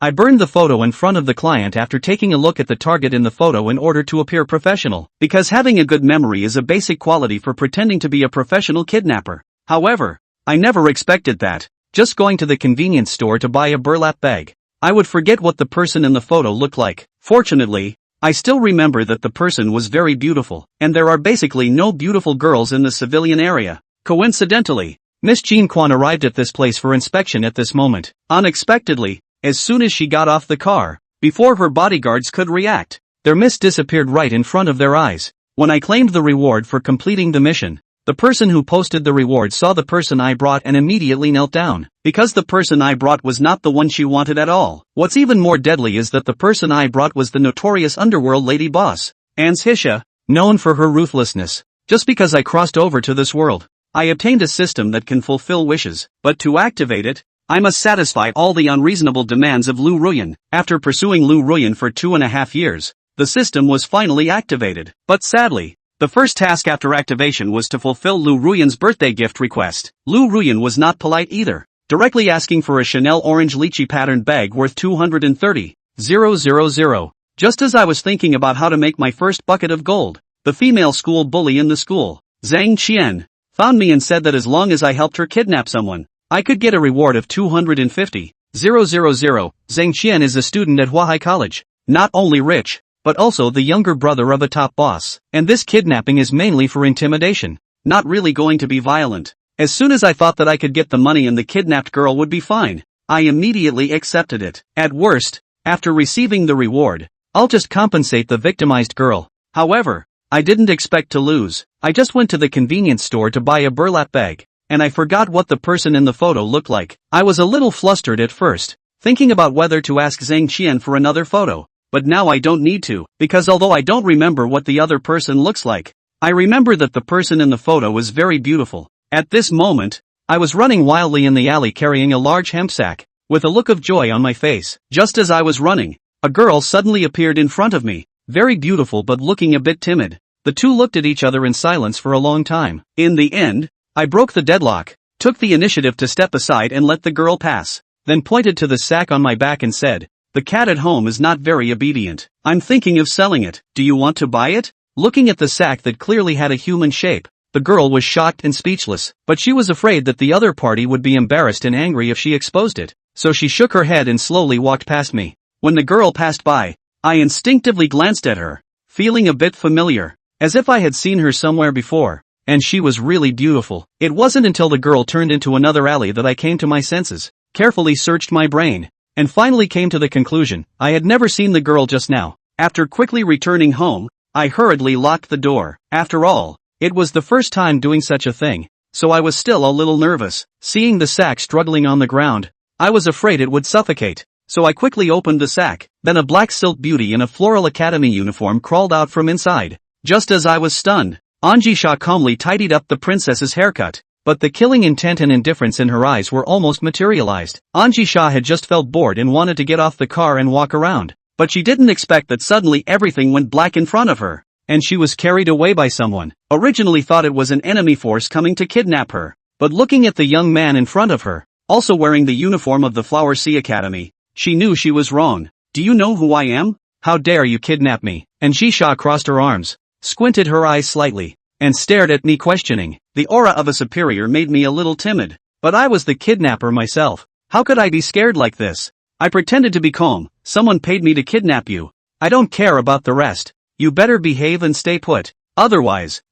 I burned the photo in front of the client after taking a look at the target in the photo in order to appear professional, because having a good memory is a basic quality for pretending to be a professional kidnapper. However, I never expected that, just going to the convenience store to buy a burlap bag, I would forget what the person in the photo looked like. Fortunately, I still remember that the person was very beautiful, and there are basically no beautiful girls in the civilian area. Coincidentally, Miss Jean Kwan arrived at this place for inspection at this moment, unexpectedly, as soon as she got off the car, before her bodyguards could react. Their mist disappeared right in front of their eyes. When I claimed the reward for completing the mission, the person who posted the reward saw the person I brought and immediately knelt down, because the person I brought was not the one she wanted at all. What's even more deadly is that the person I brought was the notorious underworld lady boss, Hisha, known for her ruthlessness. Just because I crossed over to this world, I obtained a system that can fulfill wishes, but to activate it, I must satisfy all the unreasonable demands of Lu Ruyan. After pursuing Lu Ruyan for 2.5 years, the system was finally activated. But sadly, the first task after activation was to fulfill Lu Ruyan's birthday gift request. Lu Ruyan was not polite either, directly asking for a Chanel orange lychee patterned bag worth 230,000. Just as I was thinking about how to make my first bucket of gold, the female school bully in the school, Zhang Qian, found me and said that as long as I helped her kidnap someone, I could get a reward of 250,000. Zhang Qian is a student at Huahai College, not only rich, but also the younger brother of a top boss, and this kidnapping is mainly for intimidation, not really going to be violent. As soon as I thought that I could get the money and the kidnapped girl would be fine, I immediately accepted it. At worst, after receiving the reward, I'll just compensate the victimized girl. However, I didn't expect to lose. I just went to the convenience store to buy a burlap bag, and I forgot what the person in the photo looked like. I was a little flustered at first, thinking about whether to ask Zhang Qian for another photo, but now I don't need to, because although I don't remember what the other person looks like, I remember that the person in the photo was very beautiful. At this moment, I was running wildly in the alley carrying a large hemp sack, with a look of joy on my face. Just as I was running, a girl suddenly appeared in front of me, very beautiful but looking a bit timid. The two looked at each other in silence for a long time. In the end, I broke the deadlock, took the initiative to step aside and let the girl pass, then pointed to the sack on my back and said, "The cat at home is not very obedient. I'm thinking of selling it. Do you want to buy it?" Looking at the sack that clearly had a human shape, the girl was shocked and speechless, but she was afraid that the other party would be embarrassed and angry if she exposed it, so she shook her head and slowly walked past me. When the girl passed by, I instinctively glanced at her, feeling a bit familiar, as if I had seen her somewhere before, and she was really beautiful. It wasn't until the girl turned into another alley that I came to my senses, carefully searched my brain, and finally came to the conclusion I had never seen the girl just now. After quickly returning home, I hurriedly locked the door. After all, it was the first time doing such a thing, so I was still a little nervous. Seeing the sack struggling on the ground, I was afraid it would suffocate, so I quickly opened the sack. Then a black silk beauty in a Floral Academy uniform crawled out from inside. Just as I was stunned, Anjisha calmly tidied up the princess's haircut, but the killing intent and indifference in her eyes were almost materialized. Anjisha had just felt bored and wanted to get off the car and walk around, but she didn't expect that suddenly everything went black in front of her, and she was carried away by someone. Originally thought it was an enemy force coming to kidnap her, but looking at the young man in front of her, also wearing the uniform of the Flower Sea Academy, she knew she was wrong. "Do you know who I am? How dare you kidnap me?" Anjisha crossed her arms, squinted her eyes slightly, and stared at me questioning. The aura of a superior made me a little timid, but I was the kidnapper myself. How could I be scared like this? I pretended to be calm. "Someone paid me to kidnap you. I don't care about the rest. You better behave and stay put. Otherwise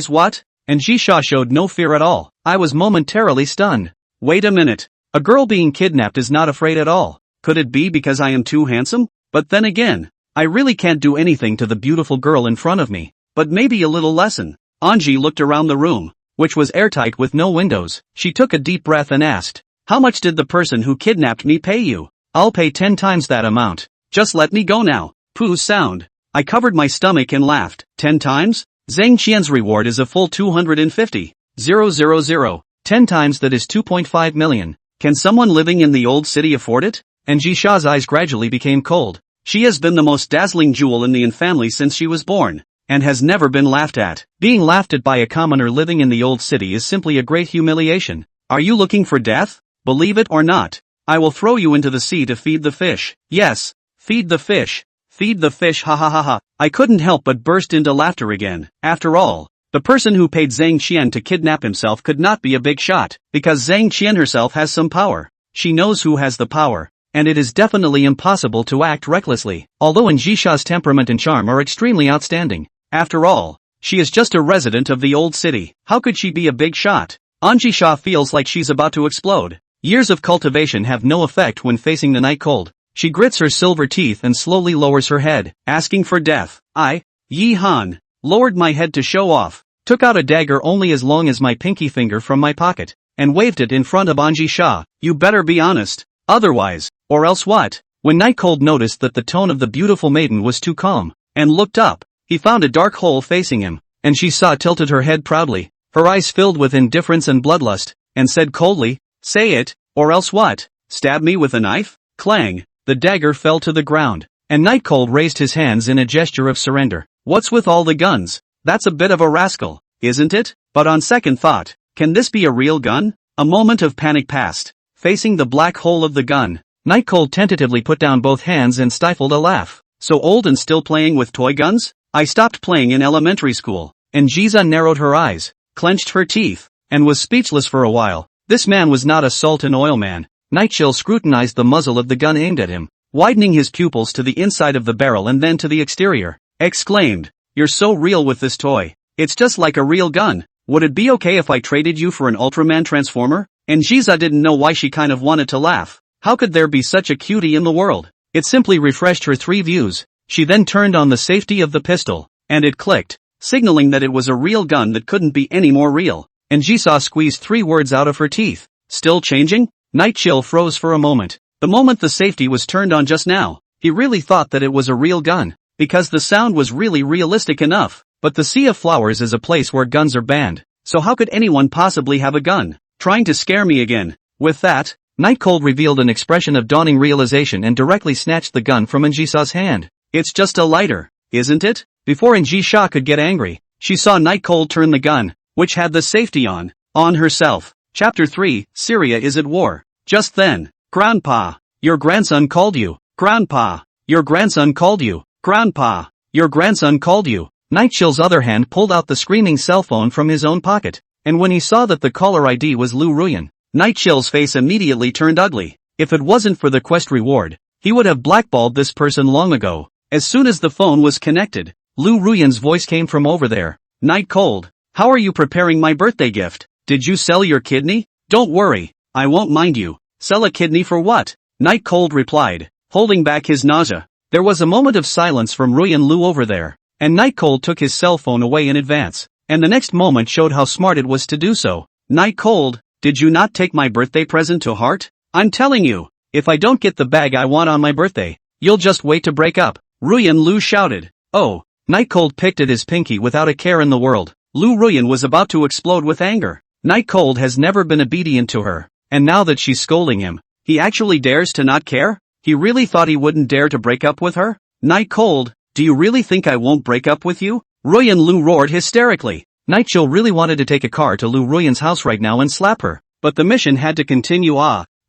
what?" Anjisha showed no fear at all. I was momentarily stunned. Wait a minute. A girl being kidnapped is not afraid at all. Could it be because I am too handsome? But then again, I really can't do anything to the beautiful girl in front of me. But maybe a little lesson. Anji looked around the room, which was airtight with no windows. She took a deep breath and asked, "How much did the person who kidnapped me pay you?" "I'll pay 10 times that amount. Just let me go now." Pooh's sound. I covered my stomach and laughed. 10 times? Zhang Qian's reward is a full 250,000. 10 times that is 2.5 million. Can someone living in the old city afford it? Anjisha's eyes gradually became cold. She has been the most dazzling jewel in the Yin family since she was born, and has never been laughed at. Being laughed at by a commoner living in the old city is simply a great humiliation. Are you looking for death? Believe it or not, I will throw you into the sea to feed the fish. Yes, feed the fish. Feed the fish, ha ha ha ha. I couldn't help but burst into laughter again. After all, the person who paid Zhang Qian to kidnap himself could not be a big shot, because Zhang Qian herself has some power. She knows who has the power, and it is definitely impossible to act recklessly, although Anjisha's temperament and charm are extremely outstanding. After all, she is just a resident of the old city. How could she be a big shot? Anjisha feels like she's about to explode. Years of cultivation have no effect when facing the night cold. She grits her silver teeth and slowly lowers her head, asking for death. Yi Han, lowered my head to show off, took out a dagger only as long as my pinky finger from my pocket, and waved it in front of Anjisha. You better be honest. Otherwise, or else what? When Night Cold noticed that the tone of the beautiful maiden was too calm, and looked up, he found a dark hole facing him, and she tilted her head proudly, her eyes filled with indifference and bloodlust, and said coldly, say it, or else what? Stab me with a knife? Clang, the dagger fell to the ground, and Night Cold raised his hands in a gesture of surrender. What's with all the guns? That's a bit of a rascal, isn't it? But on second thought, can this be a real gun? A moment of panic passed. Facing the black hole of the gun, Night Cold tentatively put down both hands and stifled a laugh. So old and still playing with toy guns? I stopped playing in elementary school. And Jiza narrowed her eyes, clenched her teeth, and was speechless for a while. This man was not a salt and oil man. Nightchill scrutinized the muzzle of the gun aimed at him, widening his pupils to the inside of the barrel and then to the exterior. Exclaimed, you're so real with this toy. It's just like a real gun. Would it be okay if I traded you for an Ultraman transformer? And Jiza didn't know why she kind of wanted to laugh. How could there be such a cutie in the world? It simply refreshed her 3 views. She then turned on the safety of the pistol, and it clicked, signaling that it was a real gun that couldn't be any more real. And Jiza squeezed 3 words out of her teeth. Still changing? Nightchill froze for a moment. The moment the safety was turned on just now, he really thought that it was a real gun, because the sound was really realistic enough. But the Sea of Flowers is a place where guns are banned, so how could anyone possibly have a gun? Trying to scare me again. With that, Night Cold revealed an expression of dawning realization and directly snatched the gun from Anjisa's hand. It's just a lighter, isn't it? Before Anjisha could get angry, she saw Night Cold turn the gun, which had the safety on herself. Chapter 3, Syria is at war. Just then, Grandpa, your grandson called you. Grandpa, your grandson called you. Grandpa, your grandson called you. Nightchill's other hand pulled out the screaming cell phone from his own pocket, and when he saw that the caller ID was Lu Ruyan, Nightchill's face immediately turned ugly. If it wasn't for the quest reward, he would have blackballed this person long ago. As soon as the phone was connected, Lu Ruyan's voice came from over there. Night Cold, how are you preparing my birthday gift? Did you sell your kidney? Don't worry, I won't mind you. Sell a kidney for what? Night Cold replied, holding back his nausea. There was a moment of silence from Ruyan Lu over there, and Night Cold took his cell phone away in advance, and the next moment showed how smart it was to do so. Night Cold, did you not take my birthday present to heart? I'm telling you, if I don't get the bag I want on my birthday, you'll just wait to break up. Ruyan Lu shouted. Oh, Night Cold picked at his pinky without a care in the world. Lu Ruyan was about to explode with anger. Night Cold has never been obedient to her, and now that she's scolding him, he actually dares to not care? He really thought he wouldn't dare to break up with her? Night Cold, do you really think I won't break up with you? Ruyan Lu roared hysterically. Nightchill really wanted to take a car to Lu Ruyan's house right now and slap her, but the mission had to continue.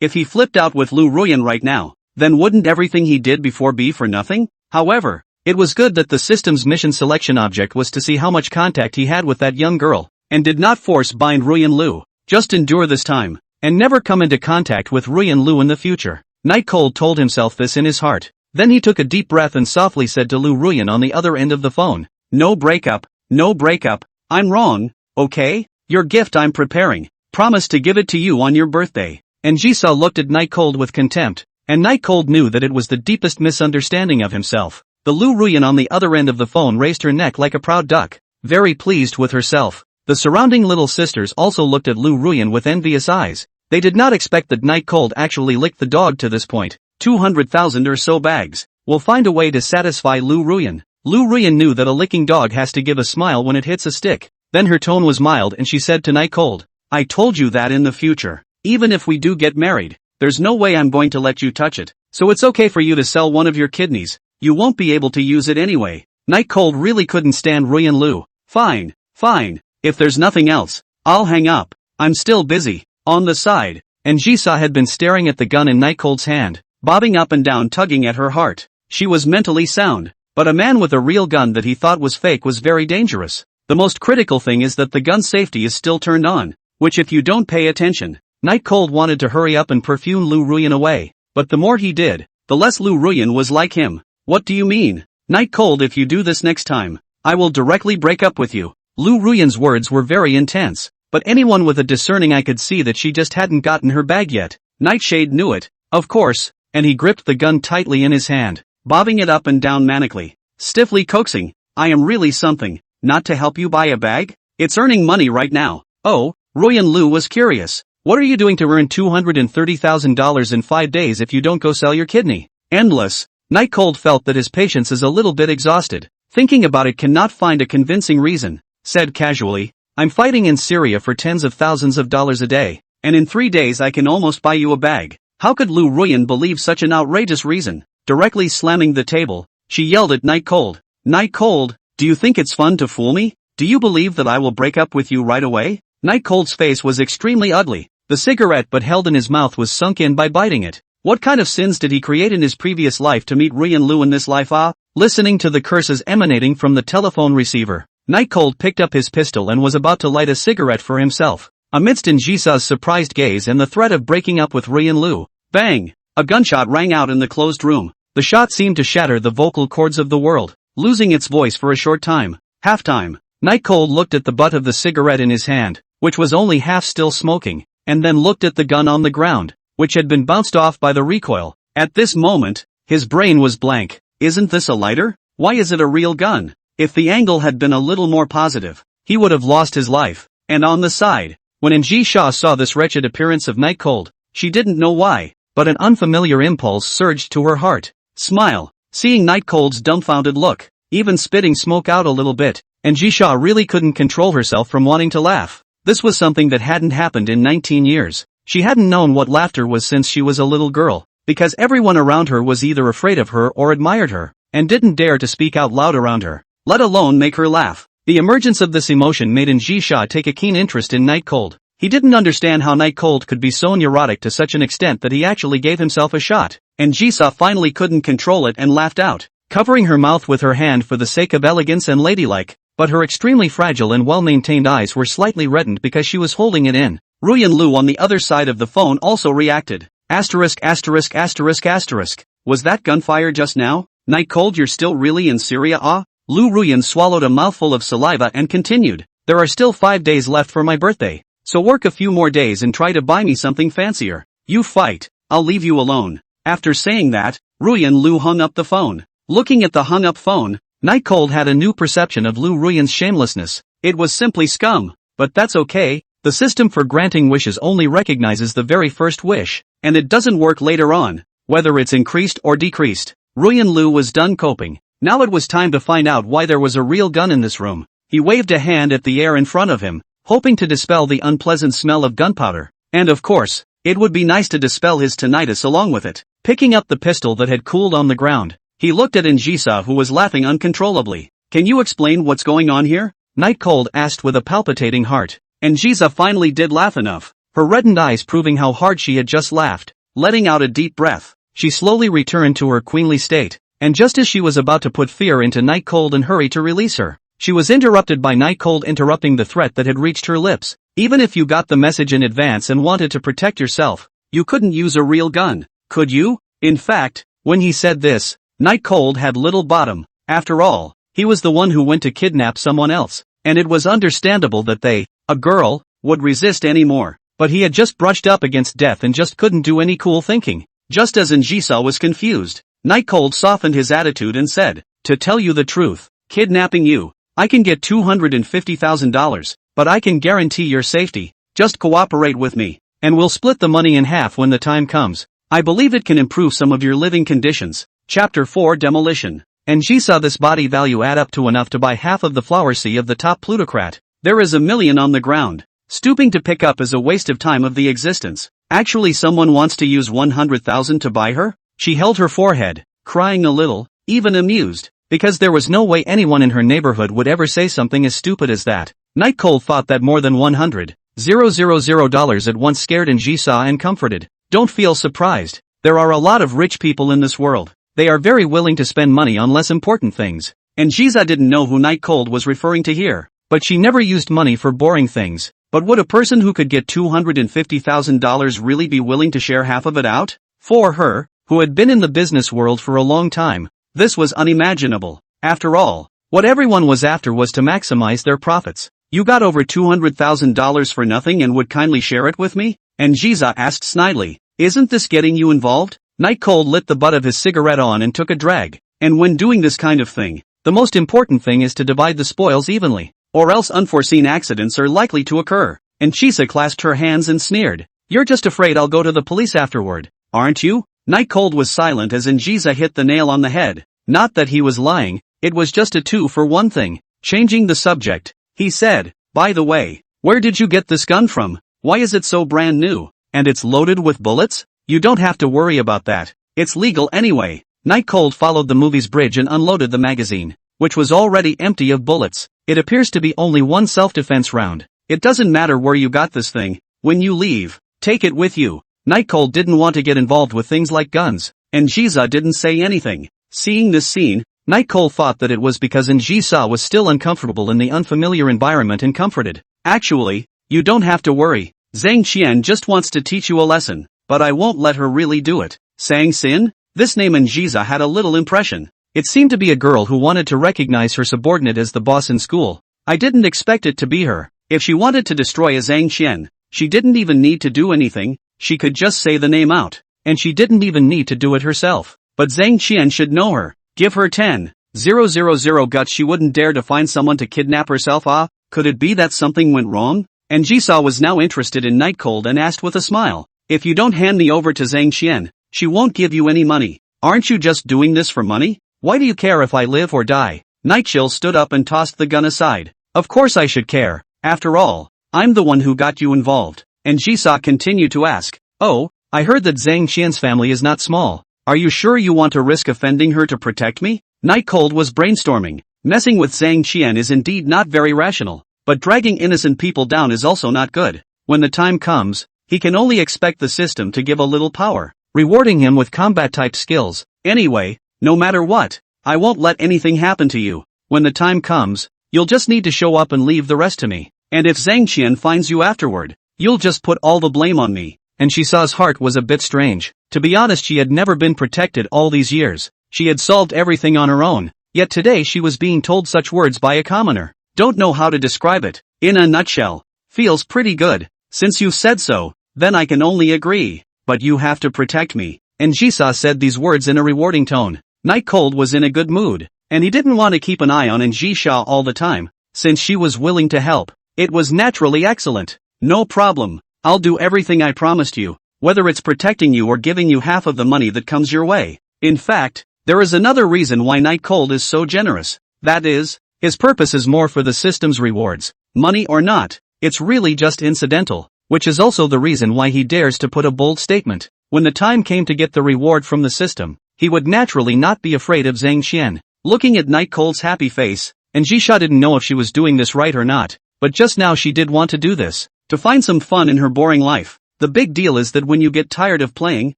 If he flipped out with Lu Ruyan right now, then wouldn't everything he did before be for nothing? However, it was good that the system's mission selection object was to see how much contact he had with that young girl, and did not force bind Ruyan Lu. Just endure this time, and never come into contact with Ruyan Lu in the future. Night Cold told himself this in his heart. Then he took a deep breath and softly said to Lu Ruyan on the other end of the phone, no breakup, no breakup, I'm wrong, okay? Your gift I'm preparing, promise to give it to you on your birthday. And Jisa looked at Night Cold with contempt, and Night Cold knew that it was the deepest misunderstanding of himself. The Lu Ruyan on the other end of the phone raised her neck like a proud duck, very pleased with herself. The surrounding little sisters also looked at Lu Ruyan with envious eyes. They did not expect that Night Cold actually licked the dog to this point. 200,000 or so bags will find a way to satisfy Lu Ruyan. Lu Ruyan knew that a licking dog has to give a smile when it hits a stick. Then her tone was mild and she said to Night Cold, I told you that in the future, even if we do get married, there's no way I'm going to let you touch it. So it's okay for you to sell one of your kidneys. You won't be able to use it anyway. Night Cold really couldn't stand Ruyan Lu. Fine, fine. If there's nothing else, I'll hang up. I'm still busy. On the side, and Jisa had been staring at the gun in Night Cold's hand, bobbing up and down tugging at her heart. She was mentally sound, but a man with a real gun that he thought was fake was very dangerous. The most critical thing is that the gun's safety is still turned on, which if you don't pay attention. Night Cold wanted to hurry up and perfume Lu Ruyan away, but the more he did, the less Lu Ruyan was like him. What do you mean? Night Cold, if you do this next time, I will directly break up with you. Lu Ruyan's words were very intense, but anyone with a discerning eye could see that she just hadn't gotten her bag yet. Nightshade knew it, of course, and he gripped the gun tightly in his hand, bobbing it up and down manically, stiffly coaxing, I am really something, not to help you buy a bag? It's earning money right now. Oh, Ruyan Lu was curious. What are you doing to earn $230,000 in 5 days if you don't go sell your kidney? Endless. Night Cold felt that his patience is a little bit exhausted. Thinking about it cannot find a convincing reason. Said casually, I'm fighting in Syria for tens of thousands of dollars a day, and in 3 days I can almost buy you a bag. How could Lu Ruyan believe such an outrageous reason? Directly slamming the table, she yelled at Night Cold. Night Cold, do you think it's fun to fool me? Do you believe that I will break up with you right away? Night Cold's face was extremely ugly. The cigarette but held in his mouth was sunk in by biting it. What kind of sins did he create in his previous life to meet Ruyan Lu in this life? Listening to the curses emanating from the telephone receiver, Night Cold picked up his pistol and was about to light a cigarette for himself. Amidst Jisa's surprised gaze and the threat of breaking up with Ruyan Lu, bang! A gunshot rang out in the closed room. The shot seemed to shatter the vocal cords of the world, losing its voice for a short time. Halftime. Night Cold looked at the butt of the cigarette in his hand, which was only half still smoking, and then looked at the gun on the ground, which had been bounced off by the recoil. At this moment, his brain was blank. Isn't this a lighter? Why is it a real gun? If the angle had been a little more positive, he would have lost his life. And on the side, when Jisa saw this wretched appearance of Night Cold, she didn't know why, but an unfamiliar impulse surged to her heart. Smile. Seeing Night Cold's dumbfounded look, even spitting smoke out a little bit, Jisa really couldn't control herself from wanting to laugh. This was something that hadn't happened in 19 years. She hadn't known what laughter was since she was a little girl, because everyone around her was either afraid of her or admired her, and didn't dare to speak out loud around her, let alone make her laugh. The emergence of this emotion made Jisa take a keen interest in Night Cold. He didn't understand how Night Cold could be so neurotic to such an extent that he actually gave himself a shot, and Jisa finally couldn't control it and laughed out, covering her mouth with her hand for the sake of elegance and ladylike, but her extremely fragile and well-maintained eyes were slightly reddened because she was holding it in. Ruyan Lu on the other side of the phone also reacted. Asterisk asterisk asterisk asterisk. Was that gunfire just now? Night Cold, you're still really in Syria? Lu Ruyan swallowed a mouthful of saliva and continued. There are still 5 days left for my birthday, so work a few more days and try to buy me something fancier. You fight, I'll leave you alone. After saying that, Ruyan Lu hung up the phone. Looking at the hung up phone, Night Cold had a new perception of Lu Ruyan's shamelessness. It was simply scum, but that's okay. The system for granting wishes only recognizes the very first wish, and it doesn't work later on, whether it's increased or decreased. Ruyan Lu was done coping. Now it was time to find out why there was a real gun in this room. He waved a hand at the air in front of him, hoping to dispel the unpleasant smell of gunpowder. And of course, it would be nice to dispel his tinnitus along with it. Picking up the pistol that had cooled on the ground, he looked at Jisa, who was laughing uncontrollably. Can you explain what's going on here? Night Cold asked with a palpitating heart. Jisa finally did laugh enough, her reddened eyes proving how hard she had just laughed. Letting out a deep breath, she slowly returned to her queenly state, and just as she was about to put fear into Night Cold and hurry to release her, she was interrupted by Night Cold interrupting the threat that had reached her lips. Even if you got the message in advance and wanted to protect yourself, you couldn't use a real gun, could you? In fact, when he said this, Night Cold had little bottom. After all, he was the one who went to kidnap someone else, and it was understandable that they, a girl, would resist anymore. But he had just brushed up against death and just couldn't do any cool thinking. Just as Jisa was confused, Night Cold softened his attitude and said, to tell you the truth, kidnapping you, I can get $250,000, but I can guarantee your safety. Just cooperate with me, and we'll split the money in half when the time comes. I believe it can improve some of your living conditions. Chapter 4 Demolition. Jisa, this body value add up to enough to buy half of the flower sea of the top plutocrat. There is $1 million on the ground. Stooping to pick up is a waste of time of the existence. Actually, someone wants to use 100,000 to buy her? She held her forehead, crying a little, even amused, because there was no way anyone in her neighborhood would ever say something as stupid as that. Night Cold thought that more than 100, $000 at once scared and Jisa and comforted. Don't feel surprised. There are a lot of rich people in this world. They are very willing to spend money on less important things. And Jisa didn't know who Night Cold was referring to here. But she never used money for boring things. But would a person who could get $250,000 really be willing to share half of it out? For her, who had been in the business world for a long time, this was unimaginable. After all, what everyone was after was to maximize their profits. You got over $200,000 for nothing and would kindly share it with me? And Jisa asked snidely, isn't this getting you involved? Night Cold lit the butt of his cigarette on and took a drag. And when doing this kind of thing, the most important thing is to divide the spoils evenly, or else unforeseen accidents are likely to occur. And Jisa clasped her hands and sneered, you're just afraid I'll go to the police afterward, aren't you? Night Cold was silent as Jisa hit the nail on the head. Not that he was lying, it was just a two for one thing. Changing the subject, he said, by the way, where did you get this gun from? Why is it so brand new? And it's loaded with bullets? You don't have to worry about that. It's legal anyway. Night Cold followed the movie's bridge and unloaded the magazine, which was already empty of bullets. It appears to be only one self-defense round. It doesn't matter where you got this thing. When you leave, take it with you. Night Cold didn't want to get involved with things like guns, and Jisa didn't say anything. Seeing this scene, Night Cold thought that it was because Jisa was still uncomfortable in the unfamiliar environment and comforted. Actually, you don't have to worry. Zhang Qian just wants to teach you a lesson, but I won't let her really do it. Sang Sin? This name Jisa had a little impression. It seemed to be a girl who wanted to recognize her subordinate as the boss in school. I didn't expect it to be her. If she wanted to destroy a Zhang Qian, she didn't even need to do anything, she could just say the name out. And she didn't even need to do it herself. But Zhang Qian should know her. Give her 10,000 guts she wouldn't dare to find someone to kidnap herself. Could it be that something went wrong? And Jisa was now interested in Night Cold and asked with a smile, if you don't hand me over to Zhang Qian, she won't give you any money. Aren't you just doing this for money? Why do you care if I live or die? Night Chill stood up and tossed the gun aside. Of course I should care. After all, I'm the one who got you involved. And Jisa continued to ask, oh, I heard that Zhang Qian's family is not small. Are you sure you want to risk offending her to protect me? Night Cold was brainstorming. Messing with Zhang Qian is indeed not very rational, but dragging innocent people down is also not good. When the time comes, he can only expect the system to give a little power, rewarding him with combat-type skills. Anyway, no matter what, I won't let anything happen to you. When the time comes, you'll just need to show up and leave the rest to me. And if Zhang Qian finds you afterward, you'll just put all the blame on me. And Shisa's heart was a bit strange. To be honest, she had never been protected all these years. She had solved everything on her own. Yet today she was being told such words by a commoner. Don't know how to describe it. In a nutshell. Feels pretty good. Since you said so, then I can only agree. But you have to protect me. And Jisa said these words in a rewarding tone. Night Cold was in a good mood, and he didn't want to keep an eye on Jisa all the time. Since she was willing to help, it was naturally excellent. No problem. I'll do everything I promised you, whether it's protecting you or giving you half of the money that comes your way. In fact, there is another reason why Night Cold is so generous. That is, his purpose is more for the system's rewards. Money or not, it's really just incidental, which is also the reason why he dares to put a bold statement. When the time came to get the reward from the system, he would naturally not be afraid of Zhang Qian. Looking at Night Cold's happy face, and Jisha didn't know if she was doing this right or not, but just now she did want to do this, to find some fun in her boring life. The big deal is that when you get tired of playing,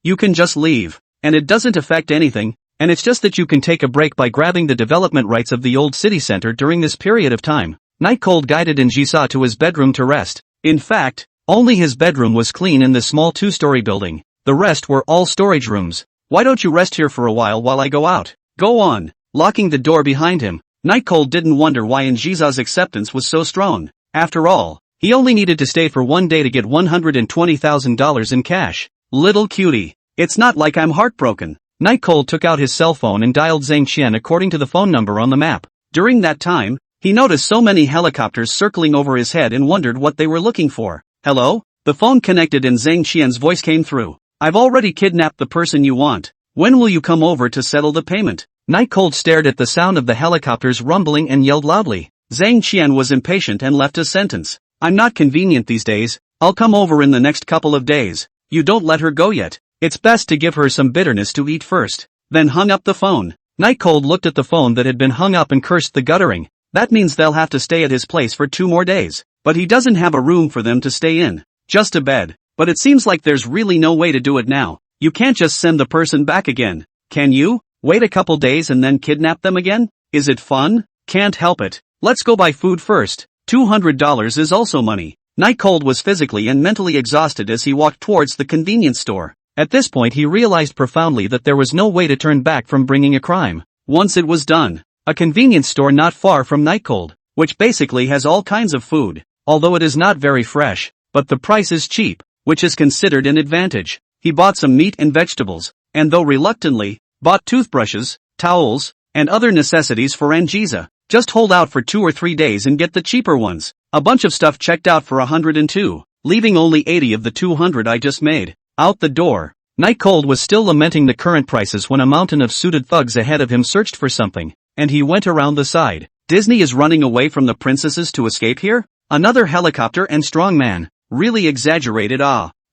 you can just leave, and it doesn't affect anything, and it's just that you can take a break by grabbing the development rights of the old city center during this period of time. Night Cold guided Jisa to his bedroom to rest. In fact, only his bedroom was clean in this small two-story building. The rest were all storage rooms. Why don't you rest here for a while I go out? Go on. Locking the door behind him, Night Cold didn't wonder why Jisa's acceptance was so strong. After all, he only needed to stay for one day to get $120,000 in cash. Little cutie. It's not like I'm heartbroken. Night Cold took out his cell phone and dialed Zhang Qian according to the phone number on the map. During that time, he noticed so many helicopters circling over his head and wondered what they were looking for. Hello? The phone connected and Zhang Qian's voice came through. I've already kidnapped the person you want. When will you come over to settle the payment? Night Cold stared at the sound of the helicopters rumbling and yelled loudly. Zhang Qian was impatient and left a sentence. I'm not convenient these days. I'll come over in the next couple of days. You don't let her go yet. It's best to give her some bitterness to eat first. Then hung up the phone. Night Cold looked at the phone that had been hung up and cursed the guttering. That means they'll have to stay at his place for 2 more days. but he doesn't have a room for them to stay in. Just a bed. But it seems like there's really no way to do it now. You can't just send the person back again. Can you? Wait a couple days and then kidnap them again? Is it fun? Can't help it. Let's go buy food first. $200 is also money. Night Cold was physically and mentally exhausted as he walked towards the convenience store. At this point he realized profoundly that there was no way to turn back from bringing a crime. Once it was done. A convenience store not far from Night Cold, which basically has all kinds of food, although it is not very fresh, but the price is cheap, which is considered an advantage. He bought some meat and vegetables, and though reluctantly, bought toothbrushes, towels, and other necessities for Anjisa. Just hold out for 2 or 3 days and get the cheaper ones. A bunch of stuff checked out for 102, leaving only 80 of the 200 I just made. Out the door. Night Cold was still lamenting the current prices when a mountain of suited thugs ahead of him searched for something, and he went around the side. Disney is running away from the princesses to escape here? Another helicopter and strong man. Really exaggerated.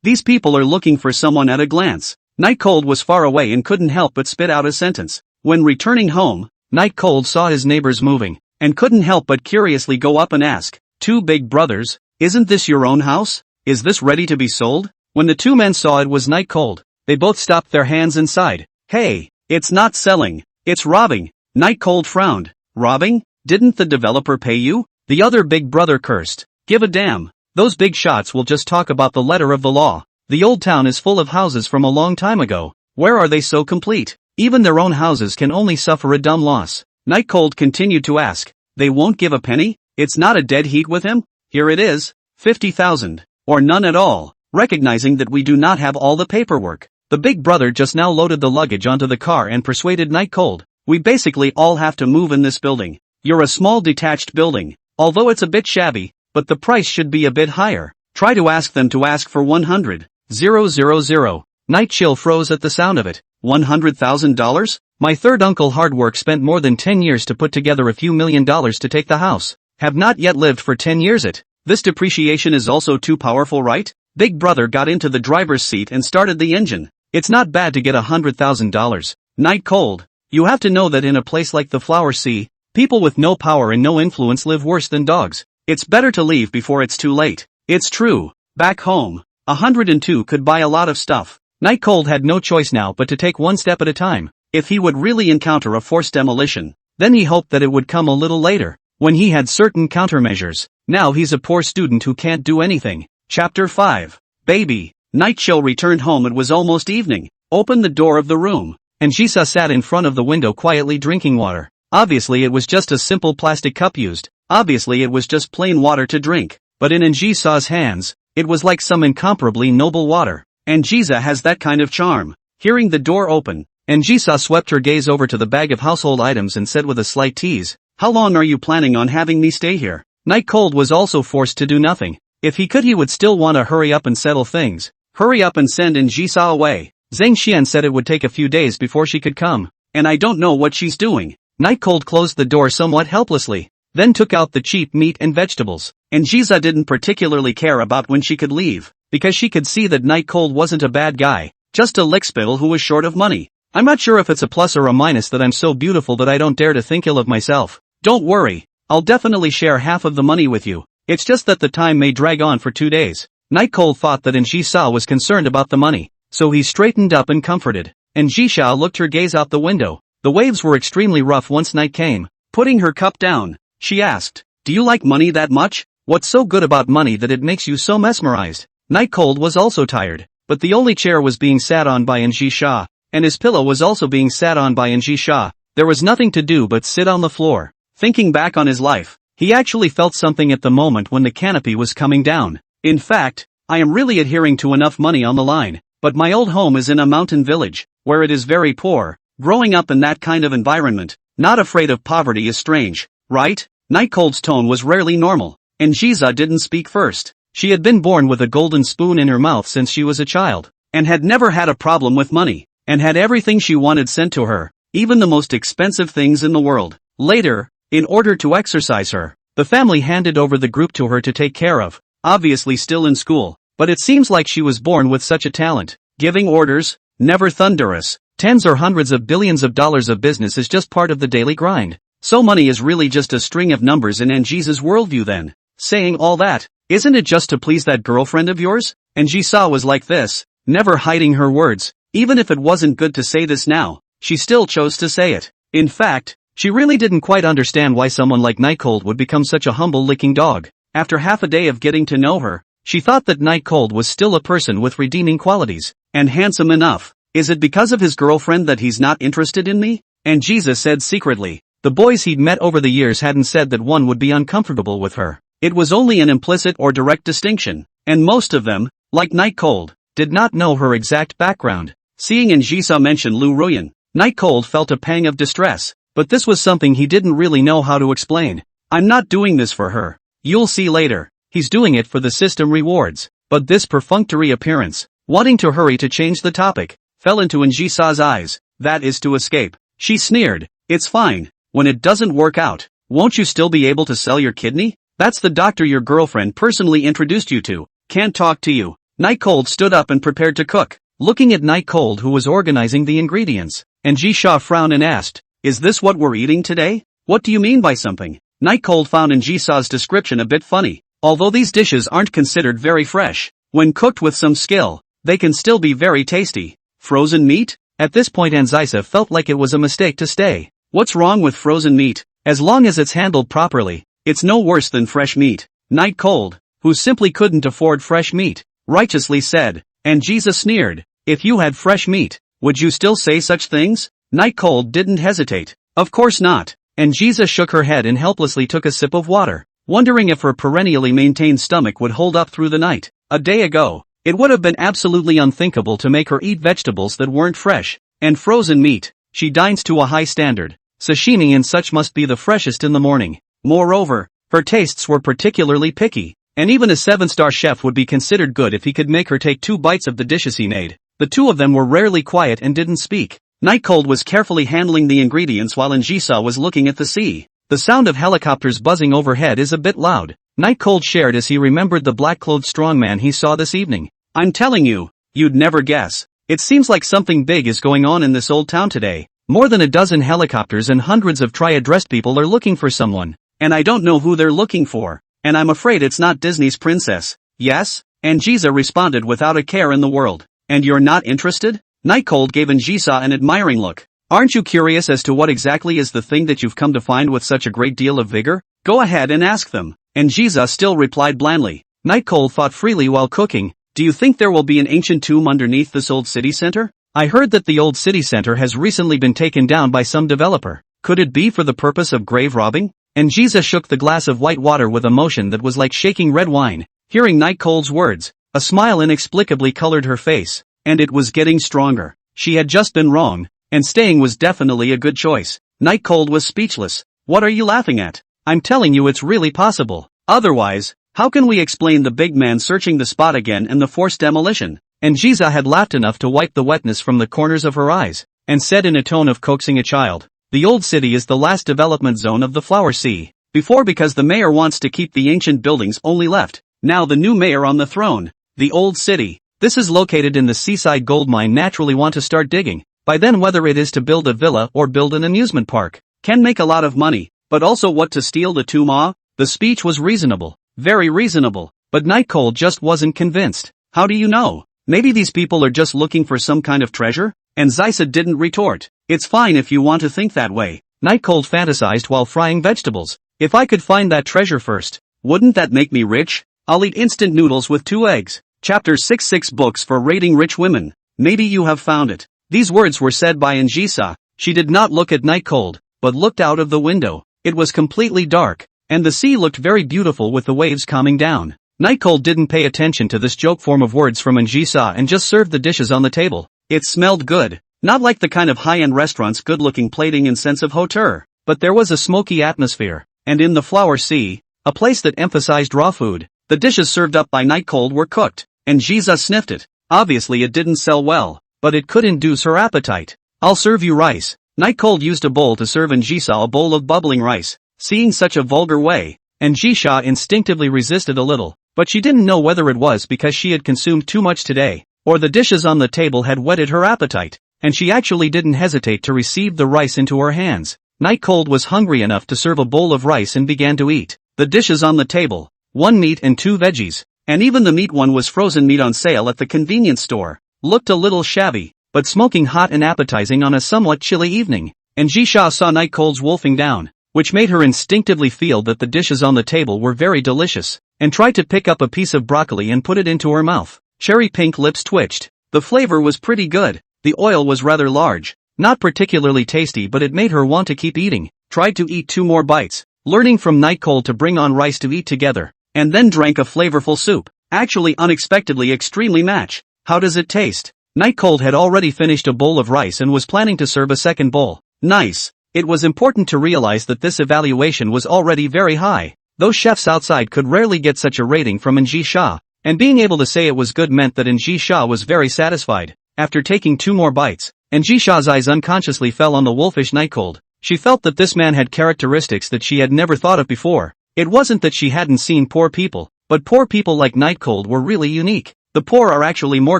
These people are looking for someone at a glance. Night Cold was far away and couldn't help but spit out a sentence. When returning home, Night Cold saw his neighbors moving, and couldn't help but curiously go up and ask, "Two big brothers, isn't this your own house? Is this ready to be sold?" When the two men saw it was Night Cold, they both stopped their hands inside. "Hey, it's not selling, it's robbing." Night Cold frowned. "Robbing? Didn't the developer pay you?" The other big brother cursed. "Give a damn. Those big shots will just talk about the letter of the law. The old town is full of houses from a long time ago. Where are they so complete? Even their own houses can only suffer a dumb loss." Night Cold continued to ask, "They won't give a penny? It's not a dead heat with him? Here it is, 50,000. Or none at all." Recognizing that we do not have all the paperwork, the big brother just now loaded the luggage onto the car and persuaded Night Cold, "We basically all have to move in this building. You're a small detached building, although it's a bit shabby, but the price should be a bit higher. Try to ask them to ask for 100,000. Night Chill froze at the sound of it. $100,000? My third uncle Hardwork spent more than 10 years to put together a few $1,000,000 to take the house. Have not yet lived for 10 years it. This depreciation is also too powerful, right?" Big brother got into the driver's seat and started the engine. "It's not bad to get $100,000. Night Cold. You have to know that in a place like the Flower Sea, people with no power and no influence live worse than dogs. It's better to leave before it's too late." It's true. Back home, 102 could buy a lot of stuff. Night Cold had no choice now but to take one step at a time. If he would really encounter a forced demolition, then he hoped that it would come a little later, when he had certain countermeasures. Now he's a poor student who can't do anything. Chapter 5. Baby. Night Chill returned home. It was almost evening. Opened the door of the room, and Jisa sat in front of the window quietly drinking water. Obviously it was just a simple plastic cup used. Obviously it was just plain water to drink. But in Anjisa's hands, it was like some incomparably noble water. Anjisa has that kind of charm. Hearing the door open, Anjisa swept her gaze over to the bag of household items and said with a slight tease, "How long are you planning on having me stay here?" Night Cold was also forced to do nothing. If he could he would still want to hurry up and settle things. Hurry up and send Anjisa away. Zhang Xian said it would take a few days before she could come, and I don't know what she's doing. Night Cold closed the door somewhat helplessly, then took out the cheap meat and vegetables. Anjisa didn't particularly care about when she could leave, because she could see that Night Cold wasn't a bad guy, just a lickspittle who was short of money. "I'm not sure if it's a plus or a minus that I'm so beautiful that I don't dare to think ill of myself. Don't worry, I'll definitely share half of the money with you. It's just that the time may drag on for 2 days." Night Cold thought that Anjisa was concerned about the money, so he straightened up and comforted. Anjisa looked her gaze out the window. The waves were extremely rough once night came. Putting her cup down, she asked, "Do you like money that much? What's so good about money that it makes you so mesmerized?" Night Cold was also tired, but the only chair was being sat on by Anjisa, and his pillow was also being sat on by Anjisa. There was nothing to do but sit on the floor. Thinking back on his life, he actually felt something at the moment when the canopy was coming down. "In fact, I am really adhering to enough money on the line, but my old home is in a mountain village, where it is very poor. Growing up in that kind of environment, not afraid of poverty is strange, right?" Night Cold's tone was rarely normal. Anjisa didn't speak first. She had been born with a golden spoon in her mouth since she was a child, and had never had a problem with money, and had everything she wanted sent to her, even the most expensive things in the world. Later, in order to exercise her, the family handed over the group to her to take care of, obviously still in school, but it seems like she was born with such a talent. Giving orders, never thunderous. Tens or hundreds of billions of dollars of business is just part of the daily grind. So money is really just a string of numbers in Anjisa's worldview then. saying all that? Isn't it just to please that girlfriend of yours? And Jisa was like this, never hiding her words. Even if it wasn't good to say this now, she still chose to say it. In fact, she really didn't quite understand why someone like Night Cold would become such a humble-licking dog. After half a day of getting to know her, she thought that Night Cold was still a person with redeeming qualities, and handsome enough. Is it because of his girlfriend that he's not interested in me? And Jesus said secretly. The boys he'd met over the years hadn't said that one would be uncomfortable with her. It was only an implicit or direct distinction, and most of them, like Night Cold, did not know her exact background. Seeing Njisa mention Lu Ruyan, Night Cold felt a pang of distress, but this was something he didn't really know how to explain. I'm not doing this for her. You'll see later. He's doing it for the system rewards. But this perfunctory appearance, wanting to hurry to change the topic, fell into Njisa's eyes. That is to escape. She sneered. It's fine. When it doesn't work out, won't you still be able to sell your kidney? That's the doctor your girlfriend personally introduced you to. Can't talk to you. Night Cold stood up and prepared to cook, looking at Night Cold who was organizing the ingredients. And Jisha frowned and asked, is this what we're eating today? What do you mean by something? Night Cold found Njisa's description a bit funny. Although these dishes aren't considered very fresh, when cooked with some skill, they can still be very tasty. Frozen meat? At this point Anzisa felt like it was a mistake to stay. What's wrong with frozen meat? As long as it's handled properly, it's no worse than fresh meat. Night Cold, who simply couldn't afford fresh meat, righteously said. And Jesus sneered. If you had fresh meat, would you still say such things? Night Cold didn't hesitate. Of course not. And Jesus shook her head and helplessly took a sip of water, wondering if her perennially maintained stomach would hold up through the night. A day ago, it would have been absolutely unthinkable to make her eat vegetables that weren't fresh, and frozen meat. She dines to a high standard. Sashimi and such must be the freshest in the morning. Moreover, her tastes were particularly picky, and even a 7-star chef would be considered good if he could make her take 2 bites of the dishes he made. The two of them were rarely quiet and didn't speak. Night Cold was carefully handling the ingredients while Njisa was looking at the sea. The sound of helicopters buzzing overhead is a bit loud. Night Cold shared as he remembered the black-clothed strongman he saw this evening. I'm telling you, you'd never guess. It seems like something big is going on in this old town today. More than a dozen helicopters and hundreds of triad-dressed people are looking for someone. And I don't know who they're looking for. And I'm afraid it's not Disney's princess. Yes? Njisa responded without a care in the world. And you're not interested? Night Cold gave Njisa an admiring look. Aren't you curious as to what exactly is the thing that you've come to find with such a great deal of vigor? Go ahead and ask them. Njisa still replied blandly. Night Cold thought freely while cooking. Do you think there will be an ancient tomb underneath this old city center? I heard that the old city center has recently been taken down by some developer. Could it be for the purpose of grave robbing? Njisa shook the glass of white water with a motion that was like shaking red wine. Hearing Night Cold's words, a smile inexplicably colored her face. And it was getting stronger. She had just been wrong, and staying was definitely a good choice. Night Cold was speechless. What are you laughing at? I'm telling you it's really possible. Otherwise, how can we explain the big man searching the spot again and the forced demolition? And Njisa had laughed enough to wipe the wetness from the corners of her eyes, and said in a tone of coaxing a child, the old city is the last development zone of the Flower Sea. Before because the mayor wants to keep the ancient buildings only left. Now the new mayor on the throne. The old city. This is located in the seaside gold mine naturally want to start digging. By then whether it is to build a villa or build an amusement park, can make a lot of money, but also what to steal the tomb ah? The speech was reasonable, very reasonable, but Night Cold just wasn't convinced. How do you know? Maybe these people are just looking for some kind of treasure? And Zysa didn't retort. It's fine if you want to think that way. Night Cold fantasized while frying vegetables. If I could find that treasure first, wouldn't that make me rich? I'll eat instant noodles with 2 eggs. Chapter 6 Books for Rating Rich Women. Maybe you have found it. These words were said by Njisa. She did not look at Night Cold, but looked out of the window. It was completely dark, and the sea looked very beautiful with the waves calming down. Night Cold didn't pay attention to this joke form of words from Njisa and just served the dishes on the table. It smelled good. Not like the kind of high-end restaurant's good-looking plating and sense of hauteur, but there was a smoky atmosphere. And in the Flower Sea, a place that emphasized raw food, the dishes served up by Night Cold were cooked. And Njisa sniffed it. Obviously it didn't sell well, but it could induce her appetite. I'll serve you rice. Night Cold used a bowl to serve Njisa a bowl of bubbling rice. Seeing such a vulgar way, Njisa instinctively resisted a little, but she didn't know whether it was because she had consumed too much today, or the dishes on the table had whetted her appetite, and she actually didn't hesitate to receive the rice into her hands. Night Cold was hungry enough to serve a bowl of rice and began to eat. The dishes on the table, 1 meat and 2 veggies. And even the meat one was frozen meat on sale at the convenience store. Looked a little shabby, but smoking hot and appetizing on a somewhat chilly evening. And Jisha saw Night Cold's wolfing down, which made her instinctively feel that the dishes on the table were very delicious, and tried to pick up a piece of broccoli and put it into her mouth. Cherry pink lips twitched. The flavor was pretty good. The oil was rather large. Not particularly tasty, but it made her want to keep eating. Tried to eat 2 more bites, learning from Night Cold to bring on rice to eat together, and then drank a flavorful soup. Actually unexpectedly extremely match. How does it taste? Night Cold had already finished a bowl of rice and was planning to serve a second bowl. Nice. It was important to realize that this evaluation was already very high. Those chefs outside could rarely get such a rating from Nji Sha, and being able to say it was good meant that Nji Sha was very satisfied. After taking 2 more bites, Nji Sha's eyes unconsciously fell on the wolfish Night Cold. She felt that this man had characteristics that she had never thought of before. It wasn't that she hadn't seen poor people, but poor people like Night Cold were really unique. The poor are actually more